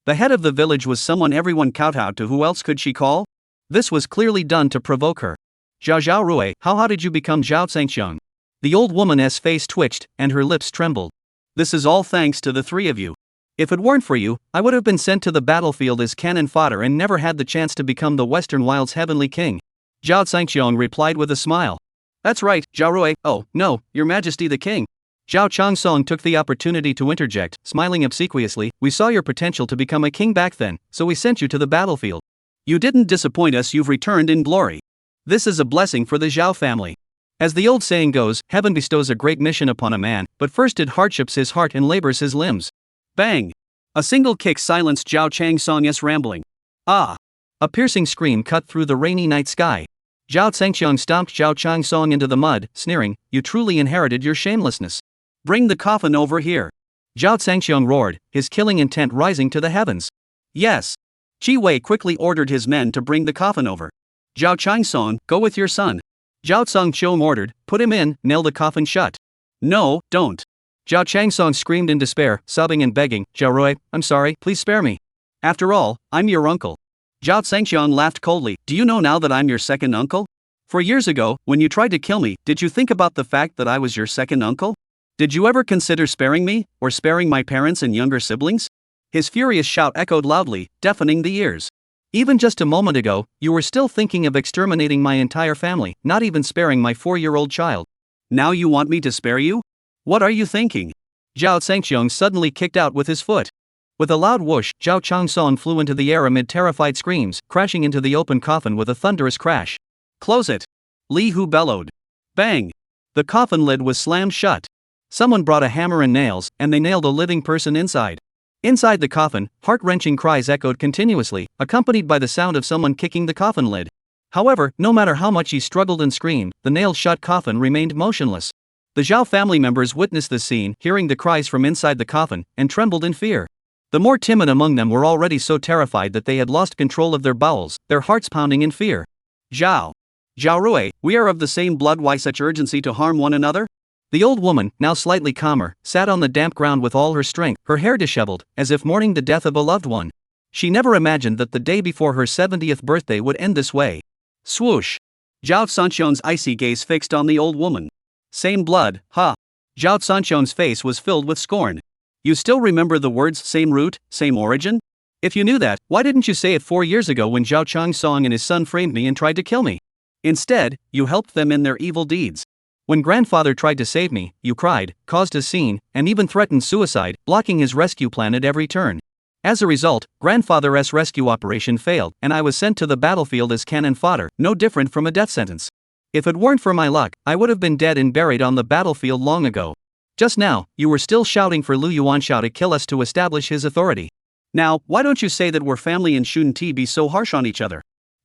The head of the village was someone everyone kowtowed to. Who else could she call? This was clearly done to provoke her. Zhao Rui, how did you become Zhao Sanxiong? The old woman's face twitched, and her lips trembled. This is all thanks to the 3 of you. If it weren't for you, I would have been sent to the battlefield as cannon fodder and never had the chance to become the Western Wild's heavenly king. Zhao Sanxiong replied with a smile. That's right, Zhao Rui, oh, no, your majesty the king. Zhao Changsong took the opportunity to interject, smiling obsequiously, we saw your potential to become a king back then, so we sent you to the battlefield. You didn't disappoint us, you've returned in glory. This is a blessing for the Zhao family. As the old saying goes, heaven bestows a great mission upon a man, but first it hardships his heart and labors his limbs. Bang! A single kick silenced Zhao Changsong's rambling. Ah! A piercing scream cut through the rainy night sky. Zhao Sanxiong stomped Zhao Changsong into the mud, sneering, you truly inherited your shamelessness. Bring the coffin over here. Zhao Sanxiong roared, his killing intent rising to the heavens. Yes. Shi Wei quickly ordered his men to bring the coffin over. Zhao Changsong, go with your son. Zhao Tsongqiong ordered, put him in, nail the coffin shut. No, don't. Zhao Changsong screamed in despair, sobbing and begging, Zhao Rui, I'm sorry, please spare me. After all, I'm your uncle. Zhao Sanxiong laughed coldly, do you know now that I'm your second uncle? 4 years ago, when you tried to kill me, did you think about the fact that I was your second uncle? Did you ever consider sparing me, or sparing my parents and younger siblings? His furious shout echoed loudly, deafening the ears. Even just a moment ago, you were still thinking of exterminating my entire family, not even sparing my 4-year-old child. Now you want me to spare you? What are you thinking? Zhao Sangxiong suddenly kicked out with his foot. With a loud whoosh, Zhao Changsong flew into the air amid terrified screams, crashing into the open coffin with a thunderous crash. Close it! Li Hu bellowed. Bang! The coffin lid was slammed shut. Someone brought a hammer and nails, and they nailed a living person inside. Inside the coffin, heart-wrenching cries echoed continuously, accompanied by the sound of someone kicking the coffin lid. However, no matter how much he struggled and screamed, the nailed-shut coffin remained motionless. The Zhao family members witnessed the scene, hearing the cries from inside the coffin, and trembled in fear. The more timid among them were already so terrified that they had lost control of their bowels, their hearts pounding in fear. Zhao Rui, we are of the same blood, why such urgency to harm one another? The old woman, now slightly calmer, sat on the damp ground with all her strength, her hair disheveled, as if mourning the death of a loved one. She never imagined that the day before her 70th birthday would end this way. Swoosh! Zhao Sanxiong's icy gaze fixed on the old woman. Same blood, huh? Zhao Sanxiong's face was filled with scorn. You still remember the words same root, same origin? If you knew that, why didn't you say it 4 years ago when Zhao Changsong and his son framed me and tried to kill me? Instead, you helped them in their evil deeds. When grandfather tried to save me, you cried, caused a scene, and even threatened suicide, blocking his rescue plan at every turn. As a result, grandfather's rescue operation failed, and I was sent to the battlefield as cannon fodder, no different from a death sentence. If it weren't for my luck, I would have been dead and buried on the battlefield long ago. Just now, you were still shouting for Lu Yuanshao to kill us to establish his authority. Now, why don't you say that we're family and shouldn't be so harsh on each other?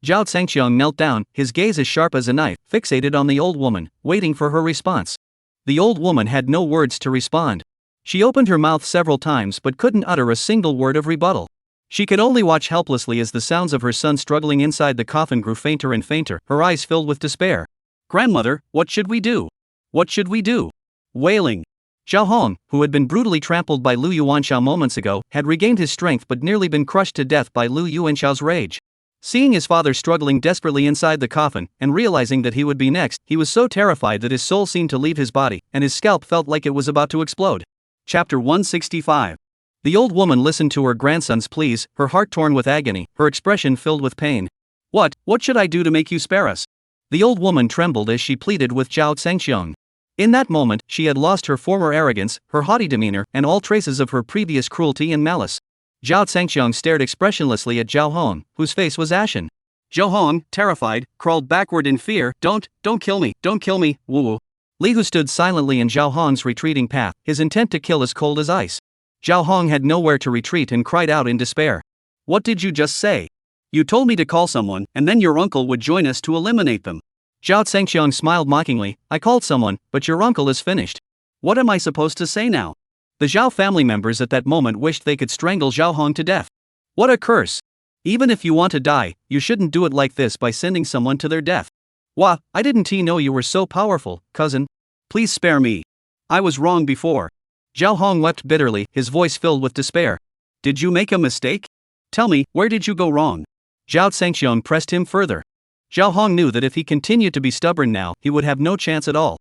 Zhao Sangxiong knelt down, his gaze as sharp as a knife, fixated on the old woman, waiting for her response. The old woman had no words to respond. She opened her mouth several times but couldn't utter a single word of rebuttal. She could only watch helplessly as the sounds of her son struggling inside the coffin grew fainter and fainter, her eyes filled with despair. Grandmother, what should we do? What should we do? Wailing. Zhao Hong, who had been brutally trampled by Lu Yuanshao moments ago, had regained his strength but nearly been crushed to death by Lu Yuanshao's rage. Seeing his father struggling desperately inside the coffin, and realizing that he would be next, he was so terrified that his soul seemed to leave his body, and his scalp felt like it was about to explode. Chapter 165. The old woman listened to her grandson's pleas, her heart torn with agony, her expression filled with pain. What should I do to make you spare us? The old woman trembled as she pleaded with Zhao Sangxiong. In that moment, she had lost her former arrogance, her haughty demeanor, and all traces of her previous cruelty and malice. Zhao Sangxiong stared expressionlessly at Zhao Hong, whose face was ashen. Zhao Hong, terrified, crawled backward in fear. Don't kill me, woo. Li Hu stood silently in Zhao Hong's retreating path, his intent to kill as cold as ice. Zhao Hong had nowhere to retreat and cried out in despair. What did you just say? You told me to call someone, and then your uncle would join us to eliminate them. Zhao Sangxiong smiled mockingly. I called someone, but your uncle is finished. What am I supposed to say now? The Zhao family members at that moment wished they could strangle Zhao Hong to death. What a curse! Even if you want to die, you shouldn't do it like this by sending someone to their death. Wah, I didn't know you were so powerful, cousin. Please spare me. I was wrong before. Zhao Hong wept bitterly, his voice filled with despair. Did you make a mistake? Tell me, where did you go wrong? Zhao Sangxiong pressed him further. Zhao Hong knew that if he continued to be stubborn now, he would have no chance at all.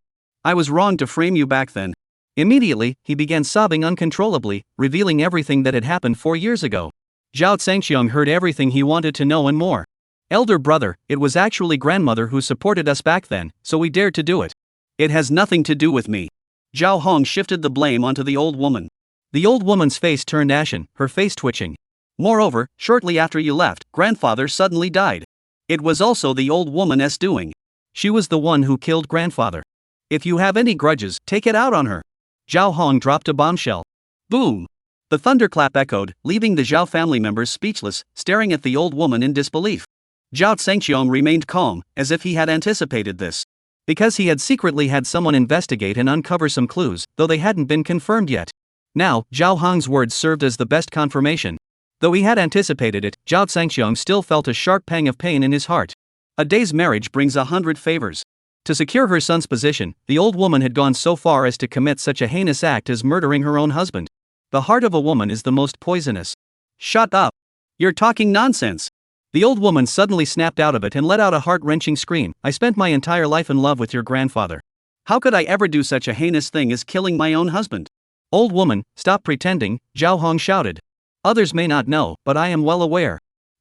I was wrong to frame you back then. Immediately, he began sobbing uncontrollably, revealing everything that had happened 4 years ago. Zhao Sangxiong heard everything he wanted to know and more. Elder brother, it was actually grandmother who supported us back then, so we dared to do it. It has nothing to do with me. Zhao Hong shifted the blame onto the old woman. The old woman's face turned ashen, her face twitching. Moreover, shortly after you left, grandfather suddenly died. It was also the old woman's doing. She was the one who killed grandfather. If you have any grudges, take it out on her. Zhao Hong dropped a bombshell. Boom! The thunderclap echoed, leaving the Zhao family members speechless, staring at the old woman in disbelief. Zhao Sangxiong remained calm, as if he had anticipated this. Because he had secretly had someone investigate and uncover some clues, though they hadn't been confirmed yet. Now, Zhao Hong's words served as the best confirmation. Though he had anticipated it, Zhao Sangxiong still felt a sharp pang of pain in his heart. A day's marriage brings 100 favors. To secure her son's position, the old woman had gone so far as to commit such a heinous act as murdering her own husband. The heart of a woman is the most poisonous. Shut up! You're talking nonsense! The old woman suddenly snapped out of it and let out a heart-wrenching scream. I spent my entire life in love with your grandfather. How could I ever do such a heinous thing as killing my own husband? Old woman, stop pretending, Zhao Hong shouted. Others may not know, but I am well aware.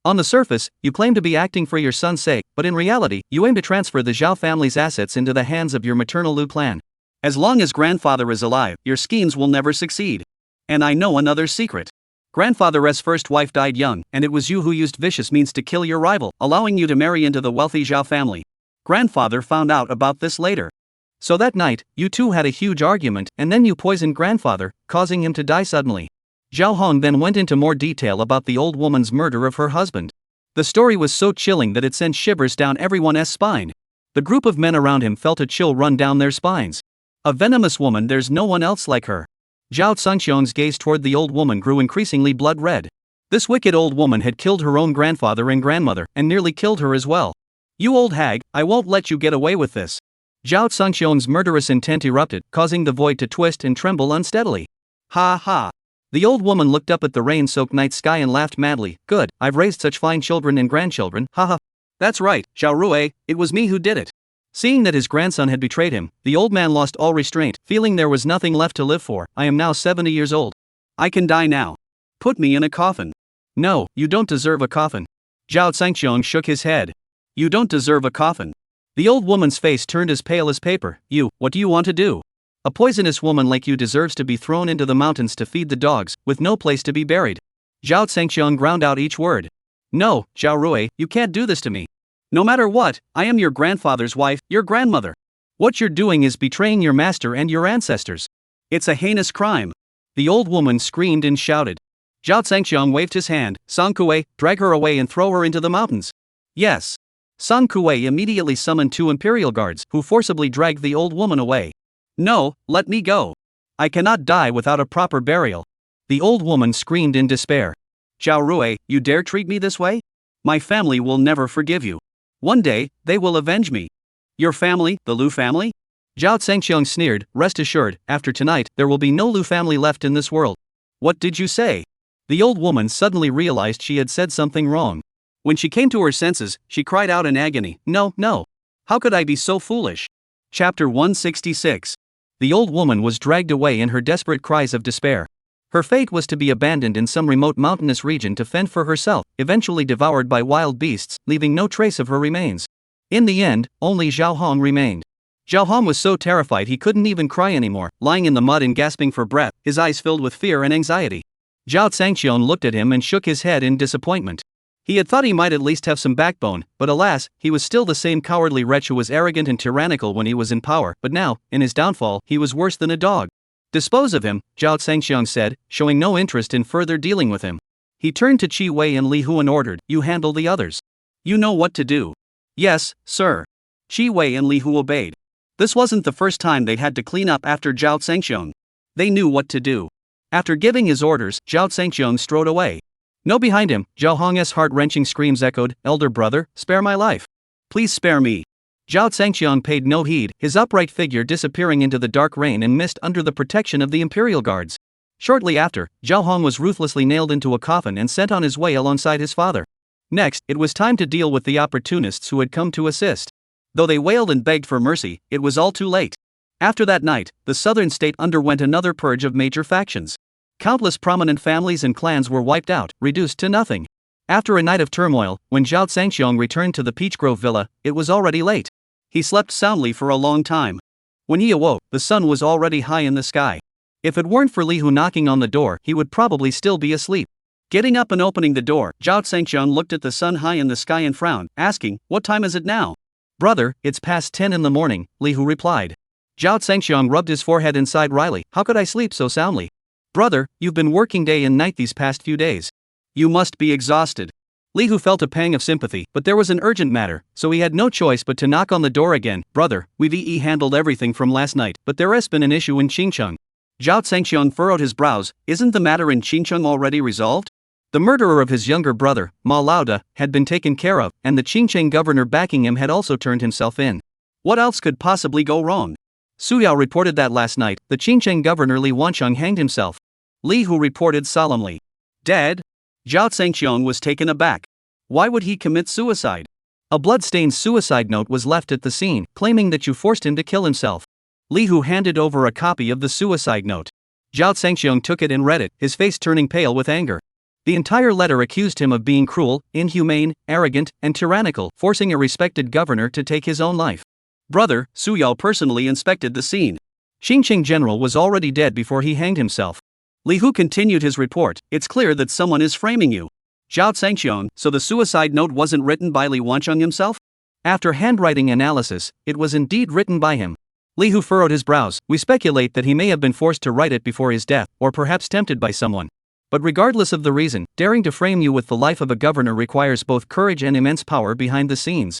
On the surface, you claim to be acting for your son's sake, but in reality, you aim to transfer the Zhao family's assets into the hands of your maternal Lu clan. As long as grandfather is alive, your schemes will never succeed. And I know another secret. Grandfather's first wife died young, and it was you who used vicious means to kill your rival, allowing you to marry into the wealthy Zhao family. Grandfather found out about this later. So that night, you two had a huge argument, and then you poisoned grandfather, causing him to die suddenly. Zhao Hong then went into more detail about the old woman's murder of her husband. The story was so chilling that it sent shivers down everyone's spine. The group of men around him felt a chill run down their spines. A venomous woman, there's no one else like her. Zhao Cengxiong's gaze toward the old woman grew increasingly blood red. This wicked old woman had killed her own grandfather and grandmother, and nearly killed her as well. You old hag, I won't let you get away with this. Zhao Cengxiong's murderous intent erupted, causing the void to twist and tremble unsteadily. Ha ha. The old woman looked up at the rain-soaked night sky and laughed madly. Good, I've raised such fine children and grandchildren, haha. That's right, Zhao Rui, it was me who did it. Seeing that his grandson had betrayed him, the old man lost all restraint, feeling there was nothing left to live for. I am now 70 years old. I can die now. Put me in a coffin. No, you don't deserve a coffin. Zhao Cengxiong shook his head. You don't deserve a coffin. The old woman's face turned as pale as paper. What do you want to do? A poisonous woman like you deserves to be thrown into the mountains to feed the dogs, with no place to be buried. Zhao Cengxiong ground out each word. No, Zhao Rui, you can't do this to me. No matter what, I am your grandfather's wife, your grandmother. What you're doing is betraying your master and your ancestors. It's a heinous crime. The old woman screamed and shouted. Zhao Cengxiong waved his hand. Song Kuei, drag her away and throw her into the mountains. Yes. Song Kuei immediately summoned 2 imperial guards, who forcibly dragged the old woman away. No, let me go. I cannot die without a proper burial. The old woman screamed in despair. Zhao Rui, you dare treat me this way? My family will never forgive you. One day, they will avenge me. Your family, the Lu family? Zhao Cengxiong sneered. Rest assured, after tonight, there will be no Lu family left in this world. What did you say? The old woman suddenly realized she had said something wrong. When she came to her senses, she cried out in agony. No. How could I be so foolish? Chapter 166. The old woman was dragged away in her desperate cries of despair. Her fate was to be abandoned in some remote mountainous region to fend for herself, eventually devoured by wild beasts, leaving no trace of her remains. In the end, only Zhao Hong remained. Zhao Hong was so terrified he couldn't even cry anymore, lying in the mud and gasping for breath, his eyes filled with fear and anxiety. Zhao Cengxiong looked at him and shook his head in disappointment. He had thought he might at least have some backbone, but alas, he was still the same cowardly wretch who was arrogant and tyrannical when he was in power, but now, in his downfall, he was worse than a dog. Dispose of him, Zhao Cengxiong said, showing no interest in further dealing with him. He turned to Qi Wei and Li Hu and ordered, you handle the others. You know what to do. Yes, sir. Qi Wei and Li Hu obeyed. This wasn't the first time they had to clean up after Zhao Cengxiong. They knew what to do. After giving his orders, Zhao Cengxiong strode away. No, behind him, Zhao Hong's heart-wrenching screams echoed, Elder brother, spare my life. Please spare me. Zhao Cengxiong paid no heed, his upright figure disappearing into the dark rain and mist under the protection of the imperial guards. Shortly after, Zhao Hong was ruthlessly nailed into a coffin and sent on his way alongside his father. Next, it was time to deal with the opportunists who had come to assist. Though they wailed and begged for mercy, it was all too late. After that night, the southern state underwent another purge of major factions. Countless prominent families and clans were wiped out, reduced to nothing. After a night of turmoil, when Zhao Cengxiong returned to the Peach Grove Villa, it was already late. He slept soundly for a long time. When he awoke, the sun was already high in the sky. If it weren't for Li Hu knocking on the door, he would probably still be asleep. Getting up and opening the door, Zhao Cengxiong looked at the sun high in the sky and frowned, asking, what time is it now? Brother, it's past 10 in the morning, Li Hu replied. Zhao Cengxiong rubbed his forehead and sighed wryly. How could I sleep so soundly? Brother, you've been working day and night these past few days. You must be exhausted. Li Hu felt a pang of sympathy, but there was an urgent matter, so he had no choice but to knock on the door again. Brother, we've handled everything from last night, but there has been an issue in Qingcheng. Zhao Cengxiong furrowed his brows. Isn't the matter in Qingcheng already resolved? The murderer of his younger brother, Ma Laoda, had been taken care of, and the Qingcheng governor backing him had also turned himself in. What else could possibly go wrong? Su Yao reported that last night, the Qingcheng governor Li Wancheng hanged himself. Li Hu reported solemnly. Dead? Zhao Cengxiong was taken aback. Why would he commit suicide? A blood-stained suicide note was left at the scene, claiming that you forced him to kill himself. Li Hu handed over a copy of the suicide note. Zhao Cengxiong took it and read it, his face turning pale with anger. The entire letter accused him of being cruel, inhumane, arrogant, and tyrannical, forcing a respected governor to take his own life. Brother, Su Yao personally inspected the scene. Xingqing General was already dead before he hanged himself. Li Hu continued his report. It's clear that someone is framing you. Zhao Zhangqiang, so the suicide note wasn't written by Li Wancheng himself? After handwriting analysis, it was indeed written by him. Li Hu furrowed his brows. We speculate that he may have been forced to write it before his death, or perhaps tempted by someone. But regardless of the reason, daring to frame you with the life of a governor requires both courage and immense power behind the scenes.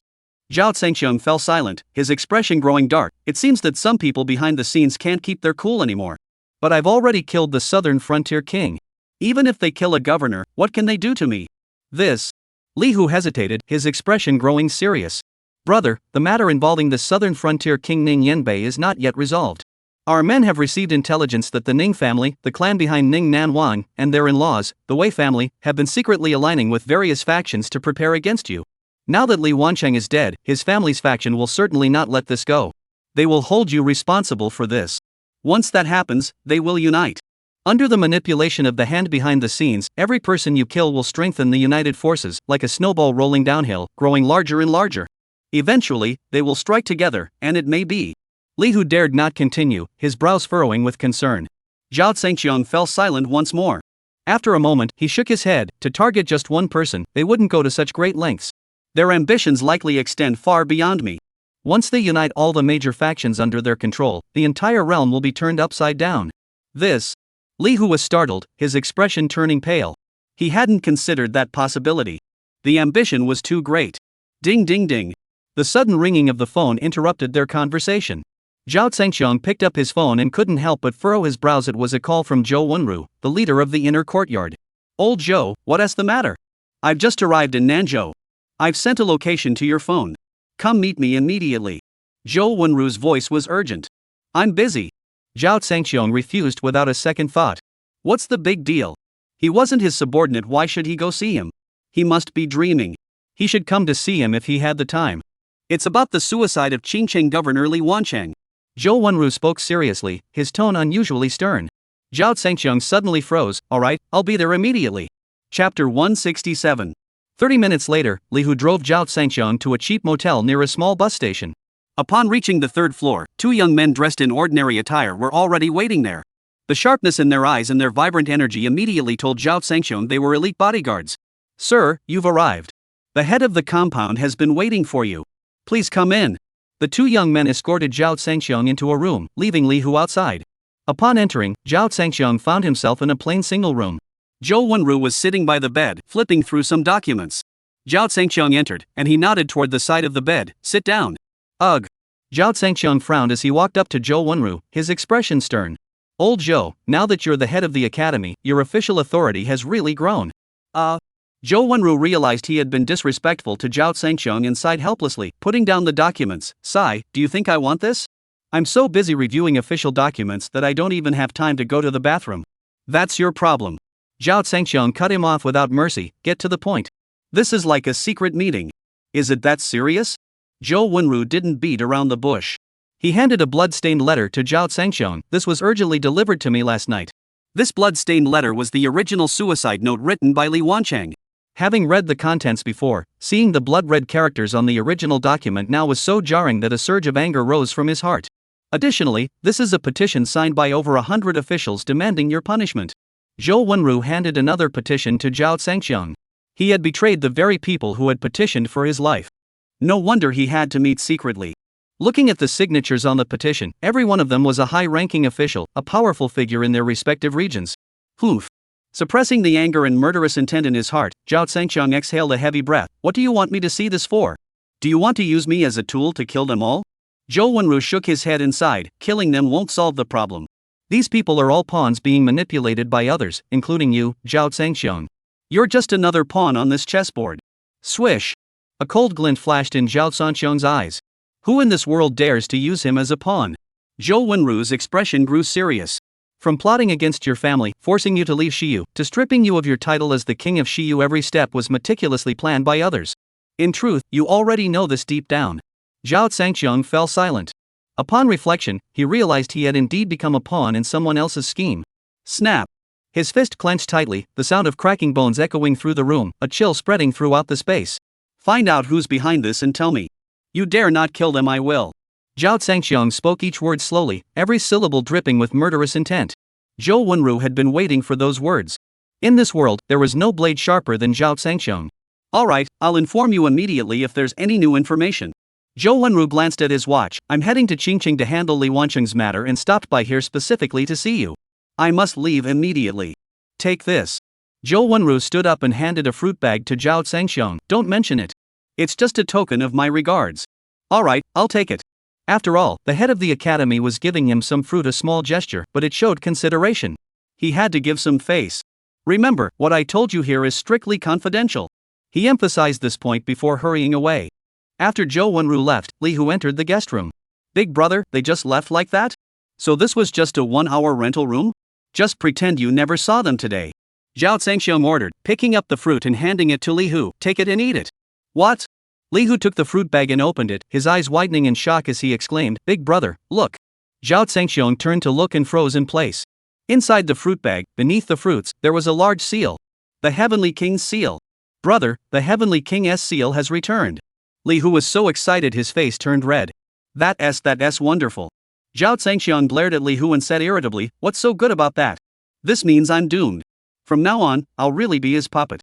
Zhao Zhangqiang fell silent, his expression growing dark. It seems that some people behind the scenes can't keep their cool anymore. But I've already killed the southern frontier king. Even if they kill a governor, what can they do to me? This. Li Hu hesitated, his expression growing serious. Brother, the matter involving the southern frontier king Ning Yanbei is not yet resolved. Our men have received intelligence that the Ning family, the clan behind Ning Nanwang, and their in-laws, the Wei family, have been secretly aligning with various factions to prepare against you. Now that Li Wancheng is dead, his family's faction will certainly not let this go. They will hold you responsible for this. Once that happens, they will unite. Under the manipulation of the hand behind the scenes, every person you kill will strengthen the united forces, like a snowball rolling downhill, growing larger and larger. Eventually, they will strike together, and it may be. Li Hu dared not continue, his brows furrowing with concern. Zhao Zhangqiang fell silent once more. After a moment, he shook his head. To target just one person, they wouldn't go to such great lengths. Their ambitions likely extend far beyond me. Once they unite all the major factions under their control, the entire realm will be turned upside down. This. Li Hu was startled, his expression turning pale. He hadn't considered that possibility. The ambition was too great. Ding ding ding. The sudden ringing of the phone interrupted their conversation. Zhao Zhangqiang picked up his phone and couldn't help but furrow his brows. It was a call from Zhou Wenru, the leader of the inner courtyard. Old Zhou, what's the matter? I've just arrived in Nanzhou. I've sent a location to your phone. Come meet me immediately. Zhou Wenru's voice was urgent. I'm busy. Zhao Zhangqiang refused without a second thought. What's the big deal? He wasn't his subordinate, why should he go see him? He must be dreaming. He should come to see him if he had the time. It's about the suicide of Qingcheng Governor Li Wancheng. Zhou Wenru spoke seriously, his tone unusually stern. Zhao Zhangqiang suddenly froze. All right, I'll be there immediately. Chapter 167. 30 minutes later, Li Hu drove Zhao Zhangqiang to a cheap motel near a small bus station. Upon reaching the third floor, two young men dressed in ordinary attire were already waiting there. The sharpness in their eyes and their vibrant energy immediately told Zhao Zhangqiang they were elite bodyguards. Sir, you've arrived. The head of the compound has been waiting for you. Please come in. The two young men escorted Zhao Zhangqiang into a room, leaving Li Hu outside. Upon entering, Zhao Zhangqiang found himself in a plain single room. Zhou Wenru was sitting by the bed, flipping through some documents. Zhao Zhangqiang entered, and he nodded toward the side of the bed. Sit down. Ugh. Zhao Zhangqiang frowned as he walked up to Zhou Wenru, his expression stern. Old Zhou, now that you're the head of the academy, your official authority has really grown. Zhou Wenru realized he had been disrespectful to Zhao Zhangqiang and sighed helplessly, putting down the documents. Sigh, do you think I want this? I'm so busy reviewing official documents that I don't even have time to go to the bathroom. That's your problem. Zhao Zhangqiang cut him off without mercy. Get to the point. This is like a secret meeting. Is it that serious? Zhou Wenru didn't beat around the bush. He handed a blood-stained letter to Zhao Zhangqiang. This was urgently delivered to me last night. This blood-stained letter was the original suicide note written by Li Wancheng. Having read the contents before, seeing the blood-red characters on the original document now was so jarring that a surge of anger rose from his heart. Additionally, this is a petition signed by over 100 officials demanding your punishment. Zhou Wenru handed another petition to Zhao Zhangqiang. He had betrayed the very people who had petitioned for his life. No wonder he had to meet secretly. Looking at the signatures on the petition, every one of them was a high-ranking official, a powerful figure in their respective regions. Humph. Suppressing the anger and murderous intent in his heart, Zhao Zhangqiang exhaled a heavy breath. What do you want me to see this for? Do you want to use me as a tool to kill them all? Zhou Wenru shook his head and sighed. Killing them won't solve the problem. These people are all pawns being manipulated by others, including you, Zhao Zhangqiang. You're just another pawn on this chessboard. Swish. A cold glint flashed in Zhao Zhangqiang's eyes. Who in this world dares to use him as a pawn? Zhou Wenru's expression grew serious. From plotting against your family, forcing you to leave Shiyu, to stripping you of your title as the king of Shiyu, every step was meticulously planned by others. In truth, you already know this deep down. Zhao Zhangqiang fell silent. Upon reflection, he realized he had indeed become a pawn in someone else's scheme. Snap. His fist clenched tightly, the sound of cracking bones echoing through the room, a chill spreading throughout the space. Find out who's behind this and tell me. You dare not kill them, I will. Zhao Zhangxiang spoke each word slowly, every syllable dripping with murderous intent. Zhou Wenru had been waiting for those words. In this world, there was no blade sharper than Zhao Zhangxiang. Alright, I'll inform you immediately if there's any new information. Zhou Wenru glanced at his watch. I'm heading to Qingqing to handle Li Wancheng's matter and stopped by here specifically to see you. I must leave immediately. Take this. Zhou Wenru stood up and handed a fruit bag to Zhao Zhangxiang. Don't mention it. It's just a token of my regards. Alright, I'll take it. After all, the head of the academy was giving him some fruit, a small gesture, but it showed consideration. He had to give some face. Remember, what I told you here is strictly confidential. He emphasized this point before hurrying away. After Zhou Wenru left, Li Hu entered the guest room. Big brother, they just left like that? So this was just a 1-hour rental room? Just pretend you never saw them today. Zhao Zhangxiang ordered, picking up the fruit and handing it to Li Hu. Take it and eat it. What? Li Hu took the fruit bag and opened it, his eyes widening in shock as he exclaimed, Big brother, look. Zhao Zhangxiang turned to look and froze in place. Inside the fruit bag, beneath the fruits, there was a large seal. The Heavenly King's seal. Brother, the Heavenly King's seal has returned. Li Hu was so excited his face turned red. That's wonderful. Zhao Zhangxiang glared at Li Hu and said irritably, what's so good about that? This means I'm doomed. From now on, I'll really be his puppet.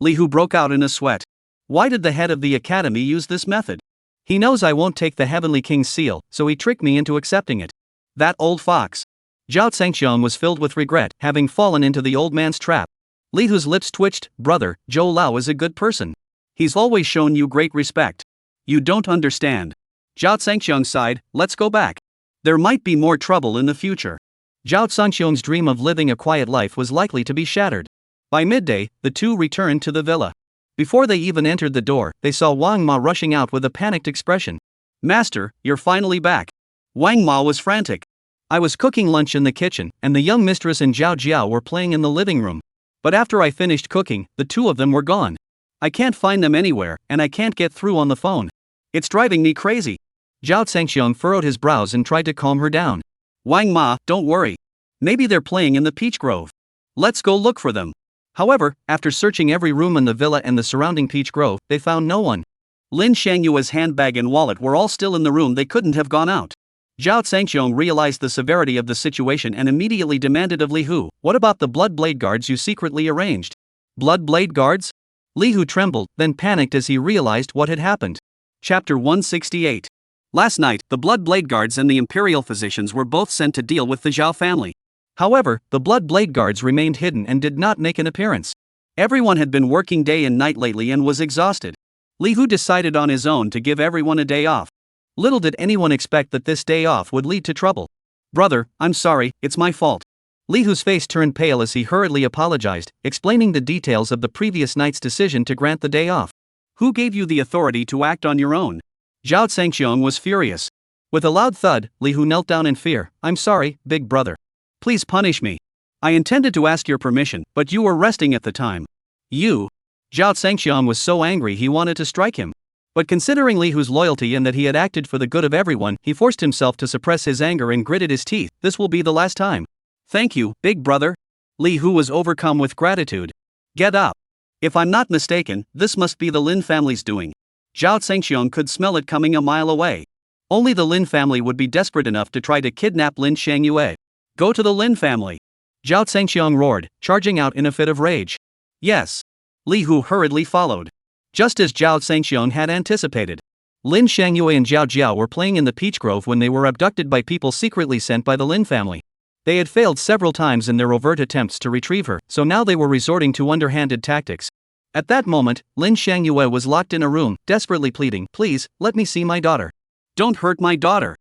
Li Hu broke out in a sweat. Why did the head of the academy use this method? He knows I won't take the Heavenly King's seal, so he tricked me into accepting it. That old fox. Zhao Zhangxiang was filled with regret, having fallen into the old man's trap. Li Hu's lips twitched. Brother, Zhou Lao is a good person. He's always shown you great respect. You don't understand. Zhao Zhangxiang sighed. Let's go back. There might be more trouble in the future. Zhao Zhangxiang's dream of living a quiet life was likely to be shattered. By midday, the two returned to the villa. Before they even entered the door, they saw Wang Ma rushing out with a panicked expression. Master, you're finally back. Wang Ma was frantic. I was cooking lunch in the kitchen, and the young mistress and Zhao Jiao were playing in the living room. But after I finished cooking, the two of them were gone. I can't find them anywhere, and I can't get through on the phone. It's driving me crazy. Zhao Zhangxiang furrowed his brows and tried to calm her down. Wang Ma, don't worry. Maybe they're playing in the peach grove. Let's go look for them. However, after searching every room in the villa and the surrounding peach grove, they found no one. Lin Shangyue's handbag and wallet were all still in the room, they couldn't have gone out. Zhao Zhangxiang realized the severity of the situation and immediately demanded of Li Hu, what about the blood blade guards you secretly arranged? Blood blade guards? Li Hu trembled, then panicked as he realized what had happened. Chapter 168. Last night, the blood blade guards and the imperial physicians were both sent to deal with the Zhao family. However, the blood blade guards remained hidden and did not make an appearance. Everyone had been working day and night lately and was exhausted. Li Hu decided on his own to give everyone a day off. Little did anyone expect that this day off would lead to trouble. Brother, I'm sorry, it's my fault. Li Hu's face turned pale as he hurriedly apologized, explaining the details of the previous night's decision to grant the day off. Who gave you the authority to act on your own? Zhao Zhangxiang was furious. With a loud thud, Li Hu knelt down in fear. I'm sorry, big brother. Please punish me. I intended to ask your permission, but you were resting at the time. You? Zhao Zhangxiang was so angry he wanted to strike him. But considering Li Hu's loyalty and that he had acted for the good of everyone, he forced himself to suppress his anger and gritted his teeth. This will be the last time. Thank you, big brother. Li Hu was overcome with gratitude. Get up. If I'm not mistaken, this must be the Lin family's doing. Zhao Zhangxiang could smell it coming a mile away. Only the Lin family would be desperate enough to try to kidnap Lin Shangyue. Go to the Lin family. Zhao Zhangxiang roared, charging out in a fit of rage. Yes. Li Hu hurriedly followed. Just as Zhao Zhangxiang had anticipated. Lin Shangyue and Zhao Jiao were playing in the peach grove when they were abducted by people secretly sent by the Lin family. They had failed several times in their overt attempts to retrieve her, so now they were resorting to underhanded tactics. At that moment, Lin Shangyue was locked in a room, desperately pleading, please, let me see my daughter. Don't hurt my daughter.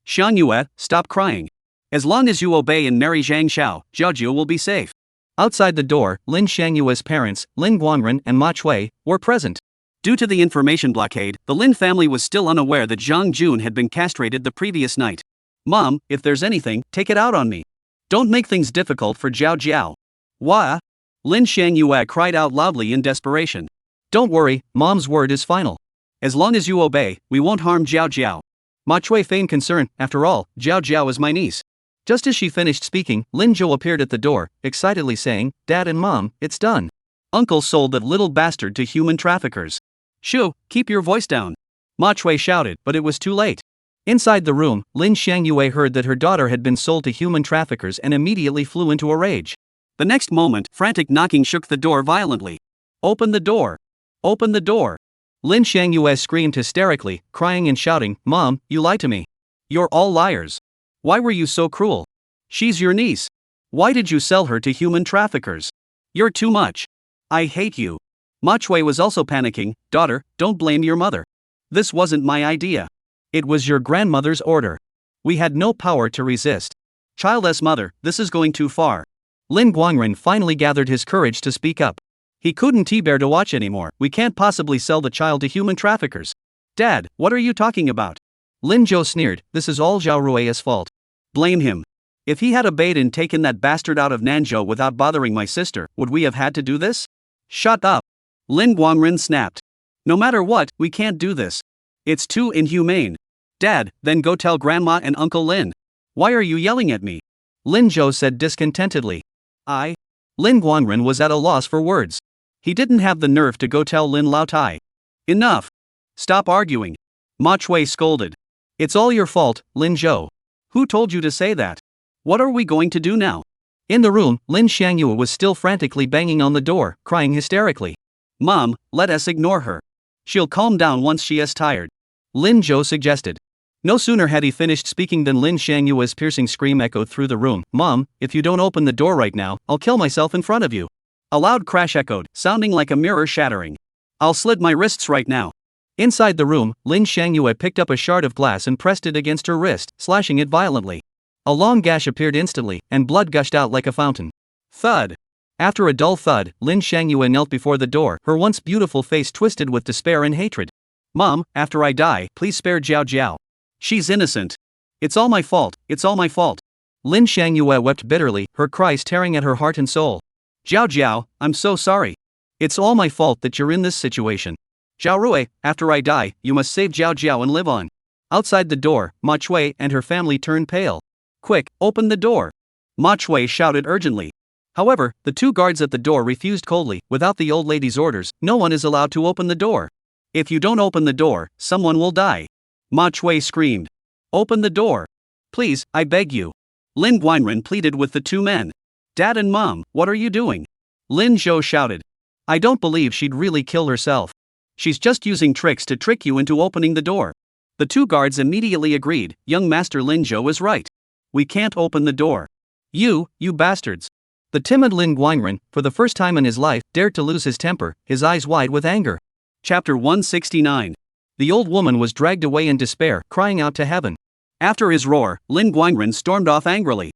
Shangyue, stop crying. As long as you obey and marry Zhang Xiao, Jiaojiu will be safe. Outside the door, Lin Shangyue's parents, Lin Guangren and Ma Chui, were present. Due to the information blockade, the Lin family was still unaware that Zhang Jun had been castrated the previous night. Mom, if there's anything, take it out on me. Don't make things difficult for Zhao Jiao. Wah? Lin Shangyue cried out loudly in desperation. Don't worry, Mom's word is final. As long as you obey, we won't harm Zhao Jiao. Ma Chui feigned concern, after all, Zhao Jiao is my niece. Just as she finished speaking, Lin Zhou appeared at the door, excitedly saying, "Dad and Mom, it's done. Uncle sold that little bastard to human traffickers." "Shoo, keep your voice down," Ma Chui shouted, but it was too late. Inside the room, Lin Xiangyue heard that her daughter had been sold to human traffickers and immediately flew into a rage. The next moment, frantic knocking shook the door violently. "Open the door! Open the door!" Lin Xiangyue screamed hysterically, crying and shouting, "Mom, you lied to me. You're all liars. Why were you so cruel? She's your niece. Why did you sell her to human traffickers? You're too much. I hate you." Ma Chui was also panicking. "Daughter, don't blame your mother. This wasn't my idea. It was your grandmother's order. We had no power to resist." "Childless mother, this is going too far." Lin Guangren finally gathered his courage to speak up. He couldn't bear to watch anymore. "We can't possibly sell the child to human traffickers." "Dad, what are you talking about?" Lin Zhou sneered, "This is all Zhao Rui's fault." "Blame him. If he had obeyed and taken that bastard out of Nanzhou without bothering my sister, would we have had to do this?" "Shut up!" Lin Guangren snapped. "No matter what, we can't do this. It's too inhumane." "Dad, then go tell Grandma and Uncle Lin." "Why are you yelling at me?" Lin Zhou said discontentedly. Lin Guangren was at a loss for words. He didn't have the nerve to go tell Lin Laotai. "Enough. Stop arguing," Ma Chui scolded. "It's all your fault, Lin Zhou." "Who told you to say that? What are we going to do now?" In the room, Lin Xiangyue was still frantically banging on the door, crying hysterically. "Mom, let us ignore her. She'll calm down once she is tired," Lin Zhou suggested. No sooner had he finished speaking than Lin Xiangyue's piercing scream echoed through the room. "Mom, if you don't open the door right now, I'll kill myself in front of you." A loud crash echoed, sounding like a mirror shattering. "I'll slit my wrists right now." Inside the room, Lin Xiangyue picked up a shard of glass and pressed it against her wrist, slashing it violently. A long gash appeared instantly, and blood gushed out like a fountain. Thud. After a dull thud, Lin Xiangyue knelt before the door, her once beautiful face twisted with despair and hatred. "Mom, after I die, please spare Jiao Jiao. She's innocent. It's all my fault, it's all my fault." Lin Xiangyue wept bitterly, her cries tearing at her heart and soul. "Jiao Jiao, I'm so sorry. It's all my fault that you're in this situation. Zhao Rui, after I die, you must save Jiao Jiao and live on." Outside the door, Ma Chui and her family turned pale. "Quick, open the door," Ma Chui shouted urgently. However, the two guards at the door refused coldly. "Without the old lady's orders, no one is allowed to open the door. If you don't open the door, someone will die," Ma Chui screamed. "Open the door. Please, I beg you." Lin Guanren pleaded with the two men. "Dad and Mom, what are you doing?" Lin Zhou shouted. "I don't believe she'd really kill herself. She's just using tricks to trick you into opening the door." The two guards immediately agreed. "Young Master Lin Zhou is right. We can't open the door." You bastards." The timid Lin Guangren, for the first time in his life, dared to lose his temper, his eyes wide with anger. Chapter 169. The old woman was dragged away in despair, crying out to heaven. After his roar, Lin Guangren stormed off angrily.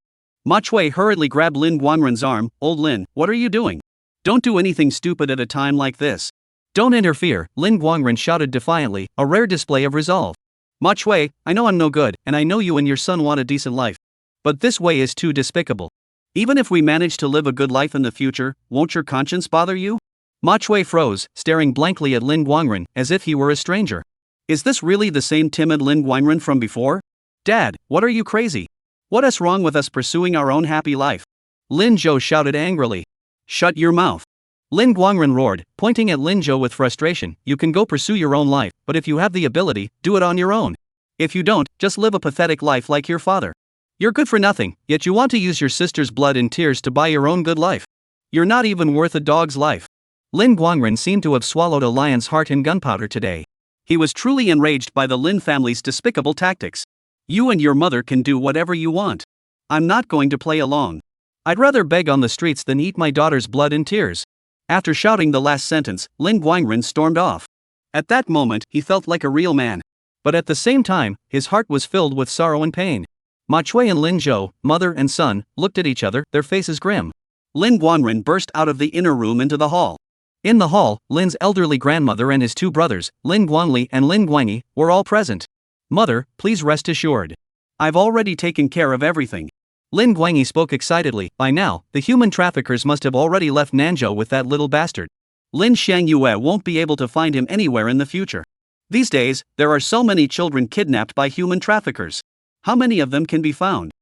Ma Chui hurriedly grabbed Lin Guangren's arm. "Old Lin, what are you doing? Don't do anything stupid at a time like this." "Don't interfere," Lin Guangren shouted defiantly, a rare display of resolve. "Ma Chui, I know I'm no good, and I know you and your son want a decent life. But this way is too despicable. Even if we manage to live a good life in the future, won't your conscience bother you?" Ma Chui froze, staring blankly at Lin Guangren, as if he were a stranger. Is this really the same timid Lin Guangren from before? "Dad, what are you crazy? What is wrong with us pursuing our own happy life?" Lin Zhou shouted angrily. "Shut your mouth." Lin Guangren roared, pointing at Lin Zhou with frustration. "You can go pursue your own life, but if you have the ability, do it on your own. If you don't, just live a pathetic life like your father. You're good for nothing, yet you want to use your sister's blood and tears to buy your own good life. You're not even worth a dog's life." Lin Guangren seemed to have swallowed a lion's heart in gunpowder today. He was truly enraged by the Lin family's despicable tactics. "You and your mother can do whatever you want. I'm not going to play along. I'd rather beg on the streets than eat my daughter's blood and tears." After shouting the last sentence, Lin Guangren stormed off. At that moment, he felt like a real man. But at the same time, his heart was filled with sorrow and pain. Ma Chui and Lin Zhou, mother and son, looked at each other, their faces grim. Lin Guangren burst out of the inner room into the hall. In the hall, Lin's elderly grandmother and his two brothers, Lin Guangli and Lin Guangyi, were all present. "Mother, please rest assured. I've already taken care of everything." Lin Guangyi spoke excitedly. "By now, the human traffickers must have already left Nanzhou with that little bastard. Lin Xiangyue won't be able to find him anywhere in the future. These days, there are so many children kidnapped by human traffickers. How many of them can be found?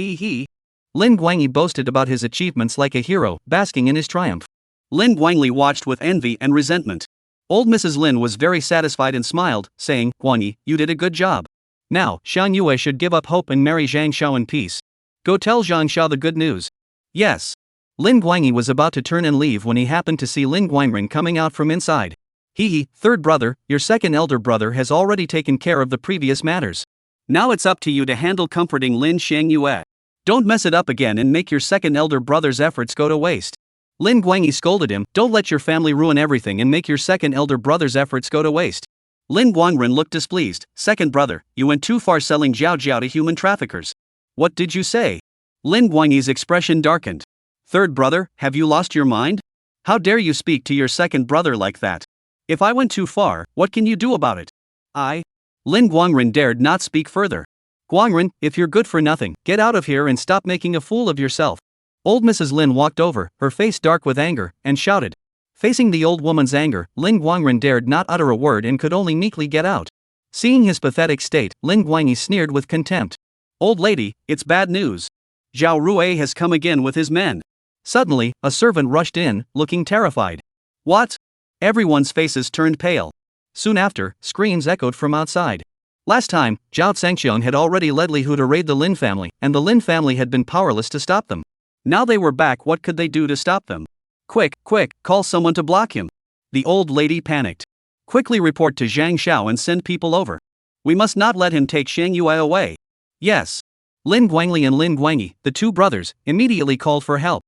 He. Lin Guangyi boasted about his achievements like a hero, basking in his triumph. Lin Guangli watched with envy and resentment. Old Mrs. Lin was very satisfied and smiled, saying, Guangyi, you did a good job. Now, Xiang Yue should give up hope and marry Zhang Xiao in peace. Go tell Zhang Xiao the good news. Yes. Lin Guangyi was about to turn and leave when he happened to see Lin Guangren coming out from inside. Third brother, your second elder brother has already taken care of the previous matters. Now it's up to you to handle comforting Lin Xiang Yue. Don't mess it up again and make your second elder brother's efforts go to waste. Lin Guangyi scolded him, don't let your family ruin everything and make your second elder brother's efforts go to waste. Lin Guangren looked displeased. Second brother, you went too far selling Jiao Jiao to human traffickers. What did you say? Lin Guangyi's expression darkened. Third brother, have you lost your mind? How dare you speak to your second brother like that? If I went too far, what can you do about it? Lin Guangren dared not speak further. Guangren, if you're good for nothing, get out of here and stop making a fool of yourself. Old Mrs. Lin walked over, her face dark with anger, and shouted. Facing the old woman's anger, Lin Guangren dared not utter a word and could only meekly get out. Seeing his pathetic state, Lin Guangyi sneered with contempt. Old lady, it's bad news. Zhao Rui has come again with his men. Suddenly, a servant rushed in, looking terrified. What? Everyone's faces turned pale. Soon after, screams echoed from outside. Last time, Zhao Zhangxiong had already led Li Hu to raid the Lin family, and the Lin family had been powerless to stop them. Now they were back, what could they do to stop them? Quick, call someone to block him. The old lady panicked. Quickly report to Zhang Xiao and send people over. We must not let him take Xiang Yue away. Yes. Lin Guangli and Lin Guangyi, the two brothers, immediately called for help.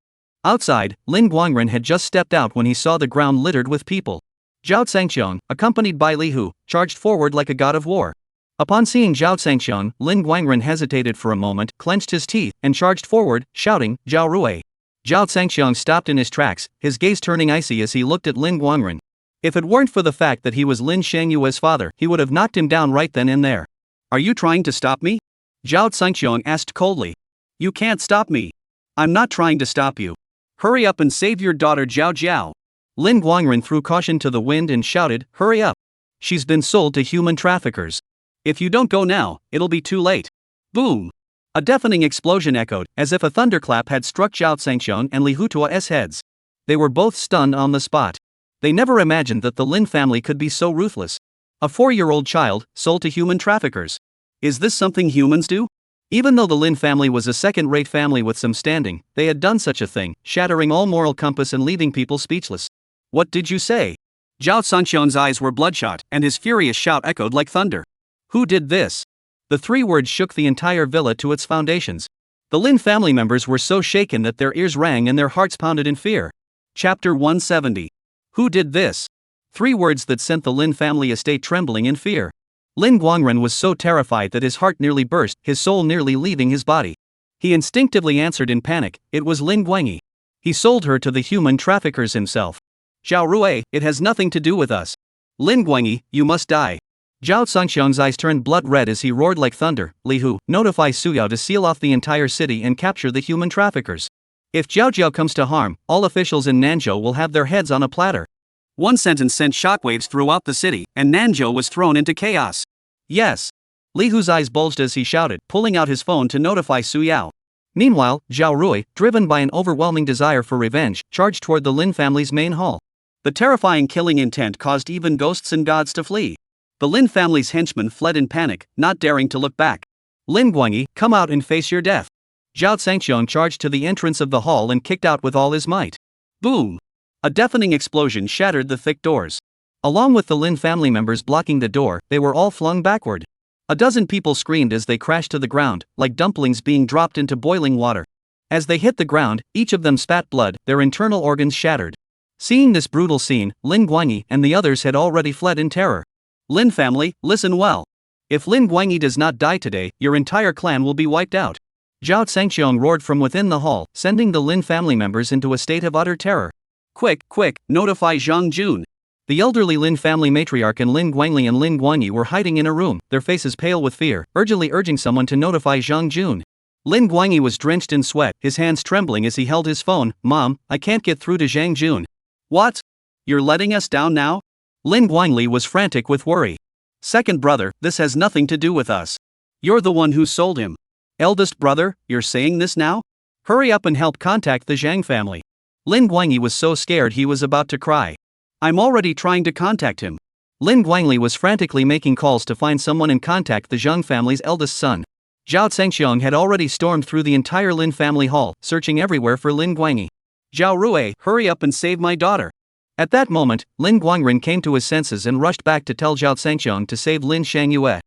Outside, Lin Guangren had just stepped out when he saw the ground littered with people. Zhao Zhangxiong, accompanied by Li Hu, charged forward like a god of war. Upon seeing Zhao Zhangxiong, Lin Guangren hesitated for a moment, clenched his teeth, and charged forward, shouting, Zhao Rui. Zhao Zhangxiong stopped in his tracks, his gaze turning icy as he looked at Lin Guangren. If it weren't for the fact that he was Lin Xiangyue's father, he would have knocked him down right then and there. Are you trying to stop me? Zhao Zhangxiong asked coldly. You can't stop me. I'm not trying to stop you. Hurry up and save your daughter Jiao Jiao. Lin Guangren threw caution to the wind and shouted, hurry up. She's been sold to human traffickers. If you don't go now, it'll be too late. Boom! A deafening explosion echoed, as if a thunderclap had struck Zhao Zhangxiong and Li Hutua's heads. They were both stunned on the spot. They never imagined that the Lin family could be so ruthless. A 4-year-old child, sold to human traffickers. Is this something humans do? Even though the Lin family was a second-rate family with some standing, they had done such a thing, shattering all moral compass and leaving people speechless. What did you say? Zhao Zhangxiong's eyes were bloodshot, and his furious shout echoed like thunder. Who did this? The 3 words shook the entire villa to its foundations. The Lin family members were so shaken that their ears rang and their hearts pounded in fear. Chapter 170. Who did this? 3 words that sent the Lin family estate trembling in fear. Lin Guangren was so terrified that his heart nearly burst, his soul nearly leaving his body. He instinctively answered in panic, it was Lin Guangyi. He sold her to the human traffickers himself. Zhao Rui, it has nothing to do with us. Lin Guangyi, you must die. Zhao Zhangxiong's eyes turned blood red as he roared like thunder, Li Hu, notify Su Yao to seal off the entire city and capture the human traffickers. If Jiao Jiao comes to harm, all officials in Nanzhou will have their heads on a platter. One sentence sent shockwaves throughout the city, and Nanzhou was thrown into chaos. Yes. Li Hu's eyes bulged as he shouted, pulling out his phone to notify Su Yao. Meanwhile, Zhao Rui, driven by an overwhelming desire for revenge, charged toward the Lin family's main hall. The terrifying killing intent caused even ghosts and gods to flee. The Lin family's henchmen fled in panic, not daring to look back. Lin Guangyi, come out and face your death. Zhao Zhangxiong charged to the entrance of the hall and kicked out with all his might. Boom! A deafening explosion shattered the thick doors. Along with the Lin family members blocking the door, they were all flung backward. A dozen people screamed as they crashed to the ground, like dumplings being dropped into boiling water. As they hit the ground, each of them spat blood, their internal organs shattered. Seeing this brutal scene, Lin Guangyi and the others had already fled in terror. Lin family, listen well. If Lin Guangyi does not die today, your entire clan will be wiped out. Zhao Zhangxiong roared from within the hall, sending the Lin family members into a state of utter terror. Quick, notify Zhang Jun. The elderly Lin family matriarch and Lin Guangli and Lin Guangyi were hiding in a room, their faces pale with fear, urging someone to notify Zhang Jun. Lin Guangyi was drenched in sweat, his hands trembling as he held his phone. Mom, I can't get through to Zhang Jun. What? You're letting us down now? Lin Guangli was frantic with worry. Second brother, this has nothing to do with us. You're the one who sold him. Eldest brother, you're saying this now? Hurry up and help contact the Zhang family. Lin Guangyi was so scared he was about to cry. I'm already trying to contact him. Lin Guangli was frantically making calls to find someone and contact the Zhang family's eldest son. Zhao Zhangxiang had already stormed through the entire Lin family hall, searching everywhere for Lin Guangyi. Zhao Rui, hurry up and save my daughter. At that moment, Lin Guangren came to his senses and rushed back to tell Zhao Zhangxiang to save Lin Shangyue.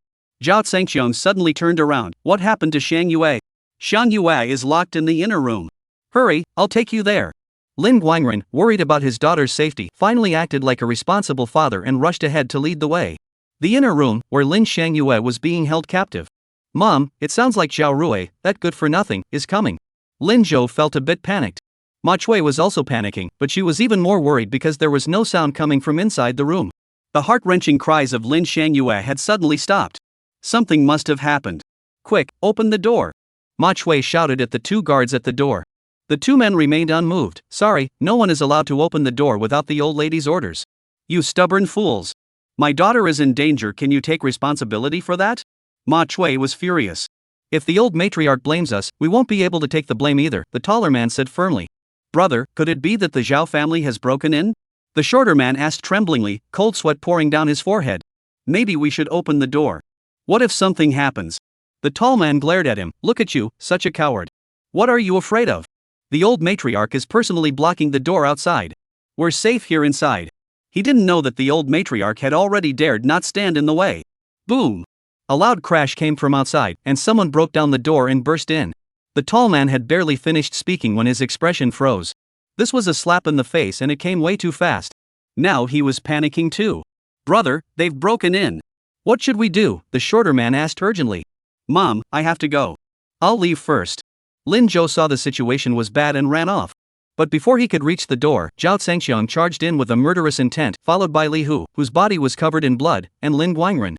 Zhao Zhangxiang suddenly turned around. What happened to Shangyue? Shangyue is locked in the inner room. Hurry, I'll take you there. Lin Guangren, worried about his daughter's safety, finally acted like a responsible father and rushed ahead to lead the way. The inner room, where Lin Shangyue was being held captive. Mom, it sounds like Zhao Rui, that good-for-nothing, is coming. Lin Zhou felt a bit panicked. Ma Chui was also panicking, but she was even more worried because there was no sound coming from inside the room. The heart-wrenching cries of Lin Shangyue had suddenly stopped. Something must have happened. Quick, open the door. Ma Chui shouted at the two guards at the door. The two men remained unmoved. Sorry, no one is allowed to open the door without the old lady's orders. You stubborn fools. My daughter is in danger, can you take responsibility for that? Ma Chui was furious. If the old matriarch blames us, we won't be able to take the blame either, the taller man said firmly. Brother, could it be that the Zhao family has broken in? The shorter man asked tremblingly, cold sweat pouring down his forehead. Maybe we should open the door. What if something happens? The tall man glared at him. Look at you, such a coward. What are you afraid of? The old matriarch is personally blocking the door outside. We're safe here inside. He didn't know that the old matriarch had already dared not stand in the way. Boom! A loud crash came from outside, and someone broke down the door and burst in. The tall man had barely finished speaking when his expression froze. This was a slap in the face and it came way too fast. Now he was panicking too. Brother, they've broken in. What should we do? The shorter man asked urgently. Mom, I have to go. I'll leave first. Lin Zhou saw the situation was bad and ran off. But before he could reach the door, Zhao Zhangxiang charged in with a murderous intent, followed by Li Hu, whose body was covered in blood, and Lin Guangren.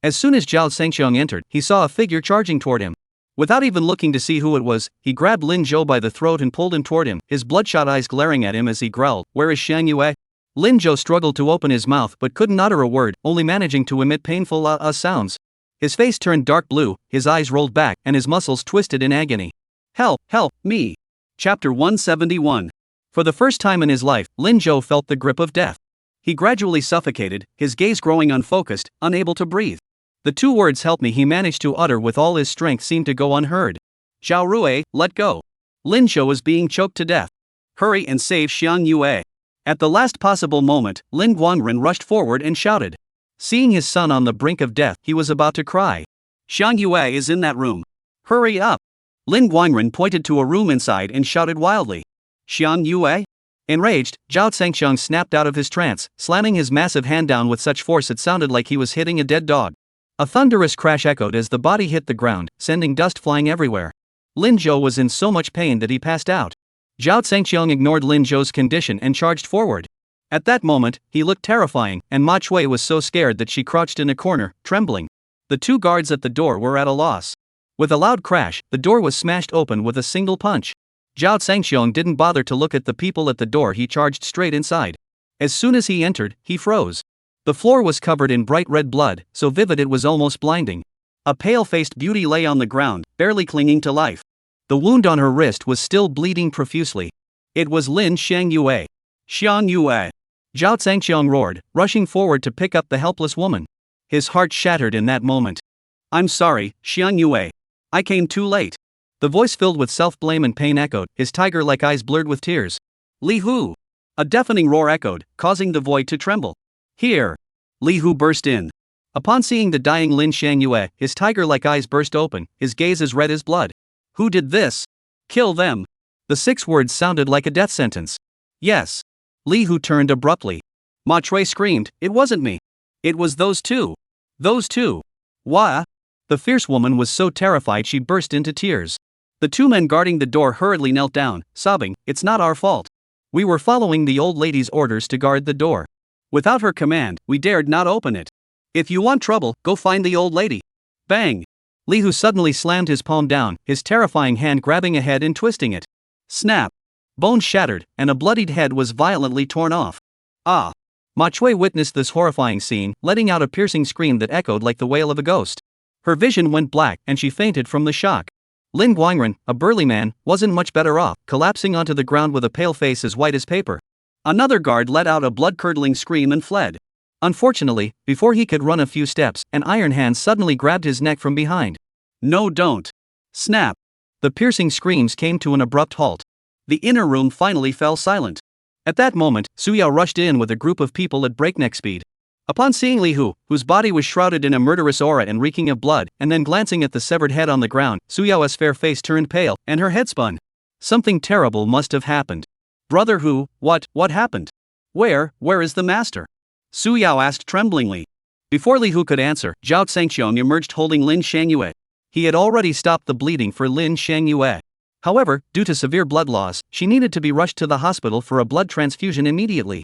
As soon as Zhao Zhangxiang entered, he saw a figure charging toward him. Without even looking to see who it was, he grabbed Lin Zhou by the throat and pulled him toward him, his bloodshot eyes glaring at him as he growled, "Where is Xiang Yue?" Lin Zhou struggled to open his mouth but couldn't utter a word, only managing to emit painful sounds. His face turned dark blue, his eyes rolled back, and his muscles twisted in agony. Help, help, me. Chapter 171. For the first time in his life, Lin Zhou felt the grip of death. He gradually suffocated, his gaze growing unfocused, unable to breathe. The two words "help me" he managed to utter with all his strength seemed to go unheard. Zhao Rui, let go. Lin Zhou was being choked to death. Hurry and save Xiang Yue. At the last possible moment, Lin Guangren rushed forward and shouted. Seeing his son on the brink of death, he was about to cry. Xiang Yue is in that room. Hurry up. Lin Guangren pointed to a room inside and shouted wildly. Xiang Yue? Enraged, Zhao Zhangxiang snapped out of his trance, slamming his massive hand down with such force it sounded like he was hitting a dead dog. A thunderous crash echoed as the body hit the ground, sending dust flying everywhere. Lin Zhou was in so much pain that he passed out. Zhao Zhangxiang ignored Lin Zhou's condition and charged forward. At that moment, he looked terrifying, and Ma Chui was so scared that she crouched in a corner, trembling. The two guards at the door were at a loss. With a loud crash, the door was smashed open with a single punch. Zhao Zhangxiang didn't bother to look at the people at the door, he charged straight inside. As soon as he entered, he froze. The floor was covered in bright red blood, so vivid it was almost blinding. A pale-faced beauty lay on the ground, barely clinging to life. The wound on her wrist was still bleeding profusely. It was Lin Xiang Yue. Xiang Yue! Zhao Zhangxiang roared, rushing forward to pick up the helpless woman. His heart shattered in that moment. I'm sorry, Xiang Yue. I came too late. The voice filled with self-blame and pain echoed, his tiger-like eyes blurred with tears. Li Hu! A deafening roar echoed, causing the void to tremble. Here! Li Hu burst in. Upon seeing the dying Lin Xiang Yue, his tiger-like eyes burst open, his gaze as red as blood. Who did this? Kill them! The 6 words sounded like a death sentence. Yes. Li Hu turned abruptly. Ma Chui screamed, it wasn't me. It was those two. Those two. Wah! The fierce woman was so terrified she burst into tears. The 2 men guarding the door hurriedly knelt down, sobbing, it's not our fault. We were following the old lady's orders to guard the door. Without her command, we dared not open it. If you want trouble, go find the old lady. Bang! Li Hu suddenly slammed his palm down, his terrifying hand grabbing a head and twisting it. Snap! Bones shattered, and a bloodied head was violently torn off. Ah! Ma Chui witnessed this horrifying scene, letting out a piercing scream that echoed like the wail of a ghost. Her vision went black, and she fainted from the shock. Lin Guangren, a burly man, wasn't much better off, collapsing onto the ground with a pale face as white as paper. Another guard let out a blood-curdling scream and fled. Unfortunately, before he could run a few steps, an iron hand suddenly grabbed his neck from behind. No, don't. Snap. The piercing screams came to an abrupt halt. The inner room finally fell silent. At that moment, Su Yao rushed in with a group of people at breakneck speed. Upon seeing Li Hu, whose body was shrouded in a murderous aura and reeking of blood, and then glancing at the severed head on the ground, Su Yao's fair face turned pale, and her head spun. Something terrible must have happened. Brother Hu, what happened? Where is the master? Su Yao asked tremblingly. Before Li Hu could answer, Zhao Zhangxiong emerged holding Lin Shangyue. He had already stopped the bleeding for Lin Shangyue. However, due to severe blood loss, she needed to be rushed to the hospital for a blood transfusion immediately.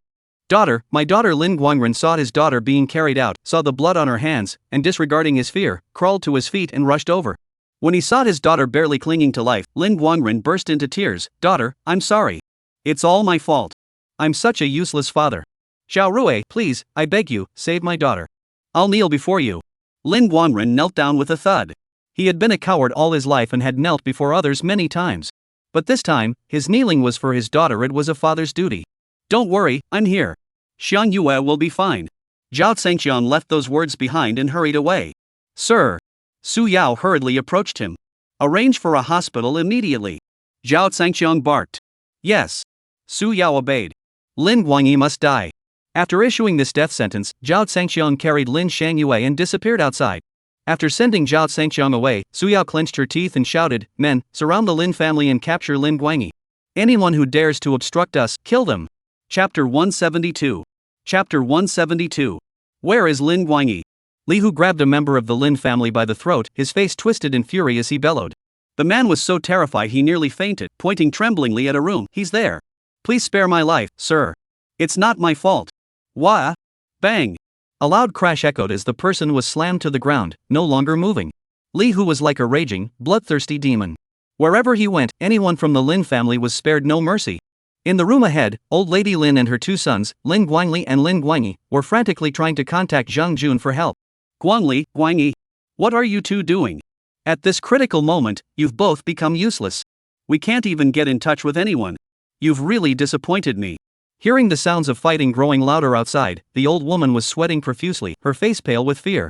My daughter Lin Guangren saw his daughter being carried out, saw the blood on her hands, and disregarding his fear, crawled to his feet and rushed over. When he saw his daughter barely clinging to life, Lin Guangren burst into tears. Daughter, I'm sorry. It's all my fault. I'm such a useless father. Zhao Rui, please, I beg you, save my daughter. I'll kneel before you. Lin Guangren knelt down with a thud. He had been a coward all his life and had knelt before others many times. But this time, his kneeling was for his daughter. It was a father's duty. Don't worry, I'm here. Xiang Yue will be fine. Zhao Zhangxiong left those words behind and hurried away. Sir. Su Yao hurriedly approached him. Arrange for a hospital immediately. Zhao Zhangxiong barked. Yes. Su Yao obeyed. Lin Guangyi must die. After issuing this death sentence, Zhao Zhangxiong carried Lin Shangyue and disappeared outside. After sending Zhao Zhangxiong away, Su Yao clenched her teeth and shouted, Men, surround the Lin family and capture Lin Guangyi. Anyone who dares to obstruct us, kill them. Chapter 172. Chapter 172. Where is Lin Guangyi? Li Hu grabbed a member of the Lin family by the throat, his face twisted in fury as he bellowed. The man was so terrified he nearly fainted, pointing tremblingly at a room. He's there. Please spare my life, sir. It's not my fault. Wah! Bang! A loud crash echoed as the person was slammed to the ground, no longer moving. Li Hu was like a raging, bloodthirsty demon. Wherever he went, anyone from the Lin family was spared no mercy. In the room ahead, old lady Lin and her two sons, Lin Guangli and Lin Guangyi, were frantically trying to contact Zhang Jun for help. Guangli, Guangyi, what are you two doing? At this critical moment, you've both become useless. We can't even get in touch with anyone. You've really disappointed me. Hearing the sounds of fighting growing louder outside, the old woman was sweating profusely, her face pale with fear.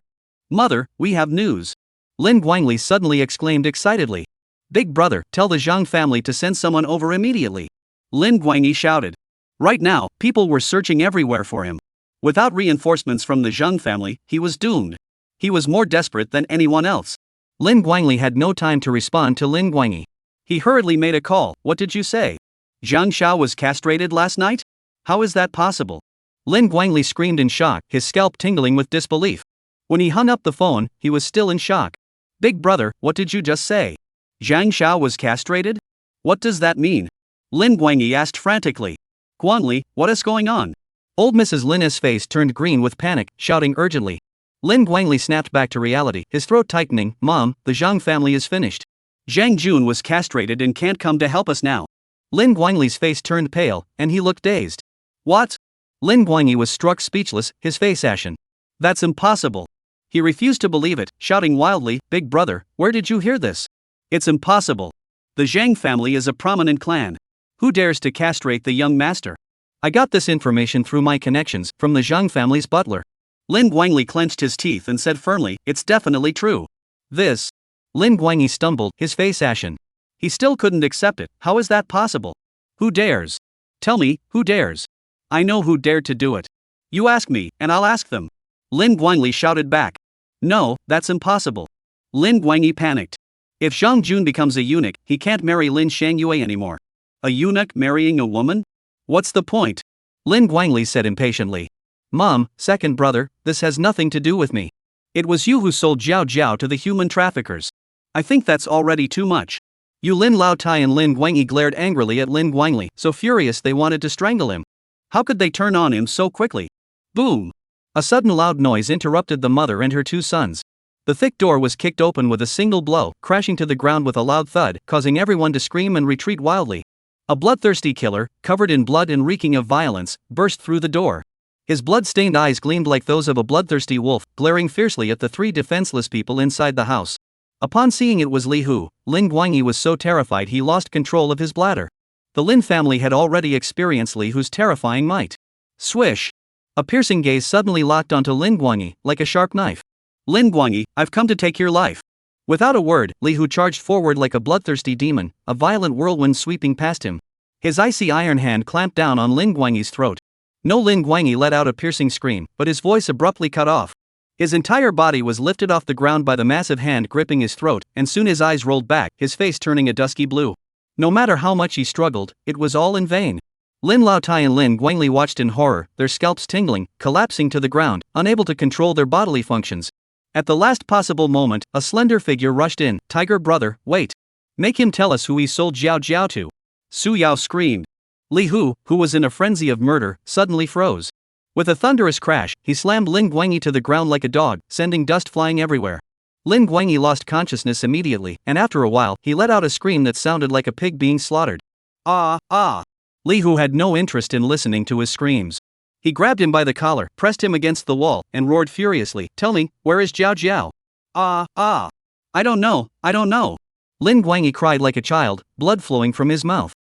Mother, we have news. Lin Guangli suddenly exclaimed excitedly. Big brother, tell the Zhang family to send someone over immediately. Lin Guangyi shouted. Right now, people were searching everywhere for him. Without reinforcements from the Zhang family, he was doomed. He was more desperate than anyone else. Lin Guangli had no time to respond to Lin Guangyi. He hurriedly made a call. What did you say? Zhang Xiao was castrated last night? How is that possible? Lin Guangli screamed in shock, his scalp tingling with disbelief. When he hung up the phone, he was still in shock. Big brother, what did you just say? Zhang Xiao was castrated? What does that mean? Lin Guangyi asked frantically. Guangli, what is going on? Old Mrs. Lin's face turned green with panic, shouting urgently. Lin Guangli snapped back to reality, his throat tightening. Mom, the Zhang family is finished. Zhang Jun was castrated and can't come to help us now. Lin Guangli's face turned pale, and he looked dazed. What? Lin Guangyi was struck speechless, his face ashen. That's impossible. He refused to believe it, shouting wildly, Big brother, where did you hear this? It's impossible. The Zhang family is a prominent clan. Who dares to castrate the young master? I got this information through my connections, from the Zhang family's butler. Lin Guangli clenched his teeth and said firmly, It's definitely true. This. Lin Guangyi stumbled, his face ashen. He still couldn't accept it. How is that possible? Who dares? Tell me, who dares? I know who dared to do it. You ask me, and I'll ask them. Lin Guangli shouted back. No, that's impossible. Lin Guangyi panicked. If Zhang Jun becomes a eunuch, he can't marry Lin Shangyue anymore. A eunuch marrying a woman? What's the point? Lin Guangli said impatiently. Mom, second brother, this has nothing to do with me. It was you who sold Jiao Jiao to the human traffickers. I think that's already too much. You Lin Lao Tai and Lin Guangyi glared angrily at Lin Guangli, so furious they wanted to strangle him. How could they turn on him so quickly? Boom! A sudden loud noise interrupted the mother and her two sons. The thick door was kicked open with a single blow, crashing to the ground with a loud thud, causing everyone to scream and retreat wildly. A bloodthirsty killer, covered in blood and reeking of violence, burst through the door. His blood-stained eyes gleamed like those of a bloodthirsty wolf, glaring fiercely at the three defenseless people inside the house. Upon seeing it was Li Hu, Lin Guangyi was so terrified he lost control of his bladder. The Lin family had already experienced Li Hu's terrifying might. Swish! A piercing gaze suddenly locked onto Lin Guangyi, like a sharp knife. Lin Guangyi, I've come to take your life. Without a word, Li Hu charged forward like a bloodthirsty demon, a violent whirlwind sweeping past him. His icy iron hand clamped down on Lin Guangyi's throat. No, Lin Guangyi let out a piercing scream, but his voice abruptly cut off. His entire body was lifted off the ground by the massive hand gripping his throat, and soon his eyes rolled back, his face turning a dusky blue. No matter how much he struggled, it was all in vain. Lin Laotai and Lin Guangli watched in horror, their scalps tingling, collapsing to the ground, unable to control their bodily functions. At the last possible moment, a slender figure rushed in. Tiger brother, wait. Make him tell us who he sold Jiao Jiao to. Su Yao screamed. Li Hu, who was in a frenzy of murder, suddenly froze. With a thunderous crash, he slammed Lin Guangyi to the ground like a dog, sending dust flying everywhere. Lin Guangyi lost consciousness immediately, and after a while, he let out a scream that sounded like a pig being slaughtered. Ah, ah! Li Hu had no interest in listening to his screams. He grabbed him by the collar, pressed him against the wall, and roared furiously, "Tell me, where is Jiao Jiao?" Ah, ah! I don't know, I don't know! Lin Guangyi cried like a child, blood flowing from his mouth.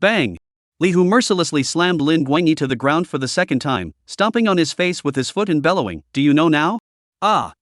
Bang! Li Hu mercilessly slammed Lin Guangyi to the ground for the second time, stomping on his face with his foot and bellowing, "Do you know now? Ah!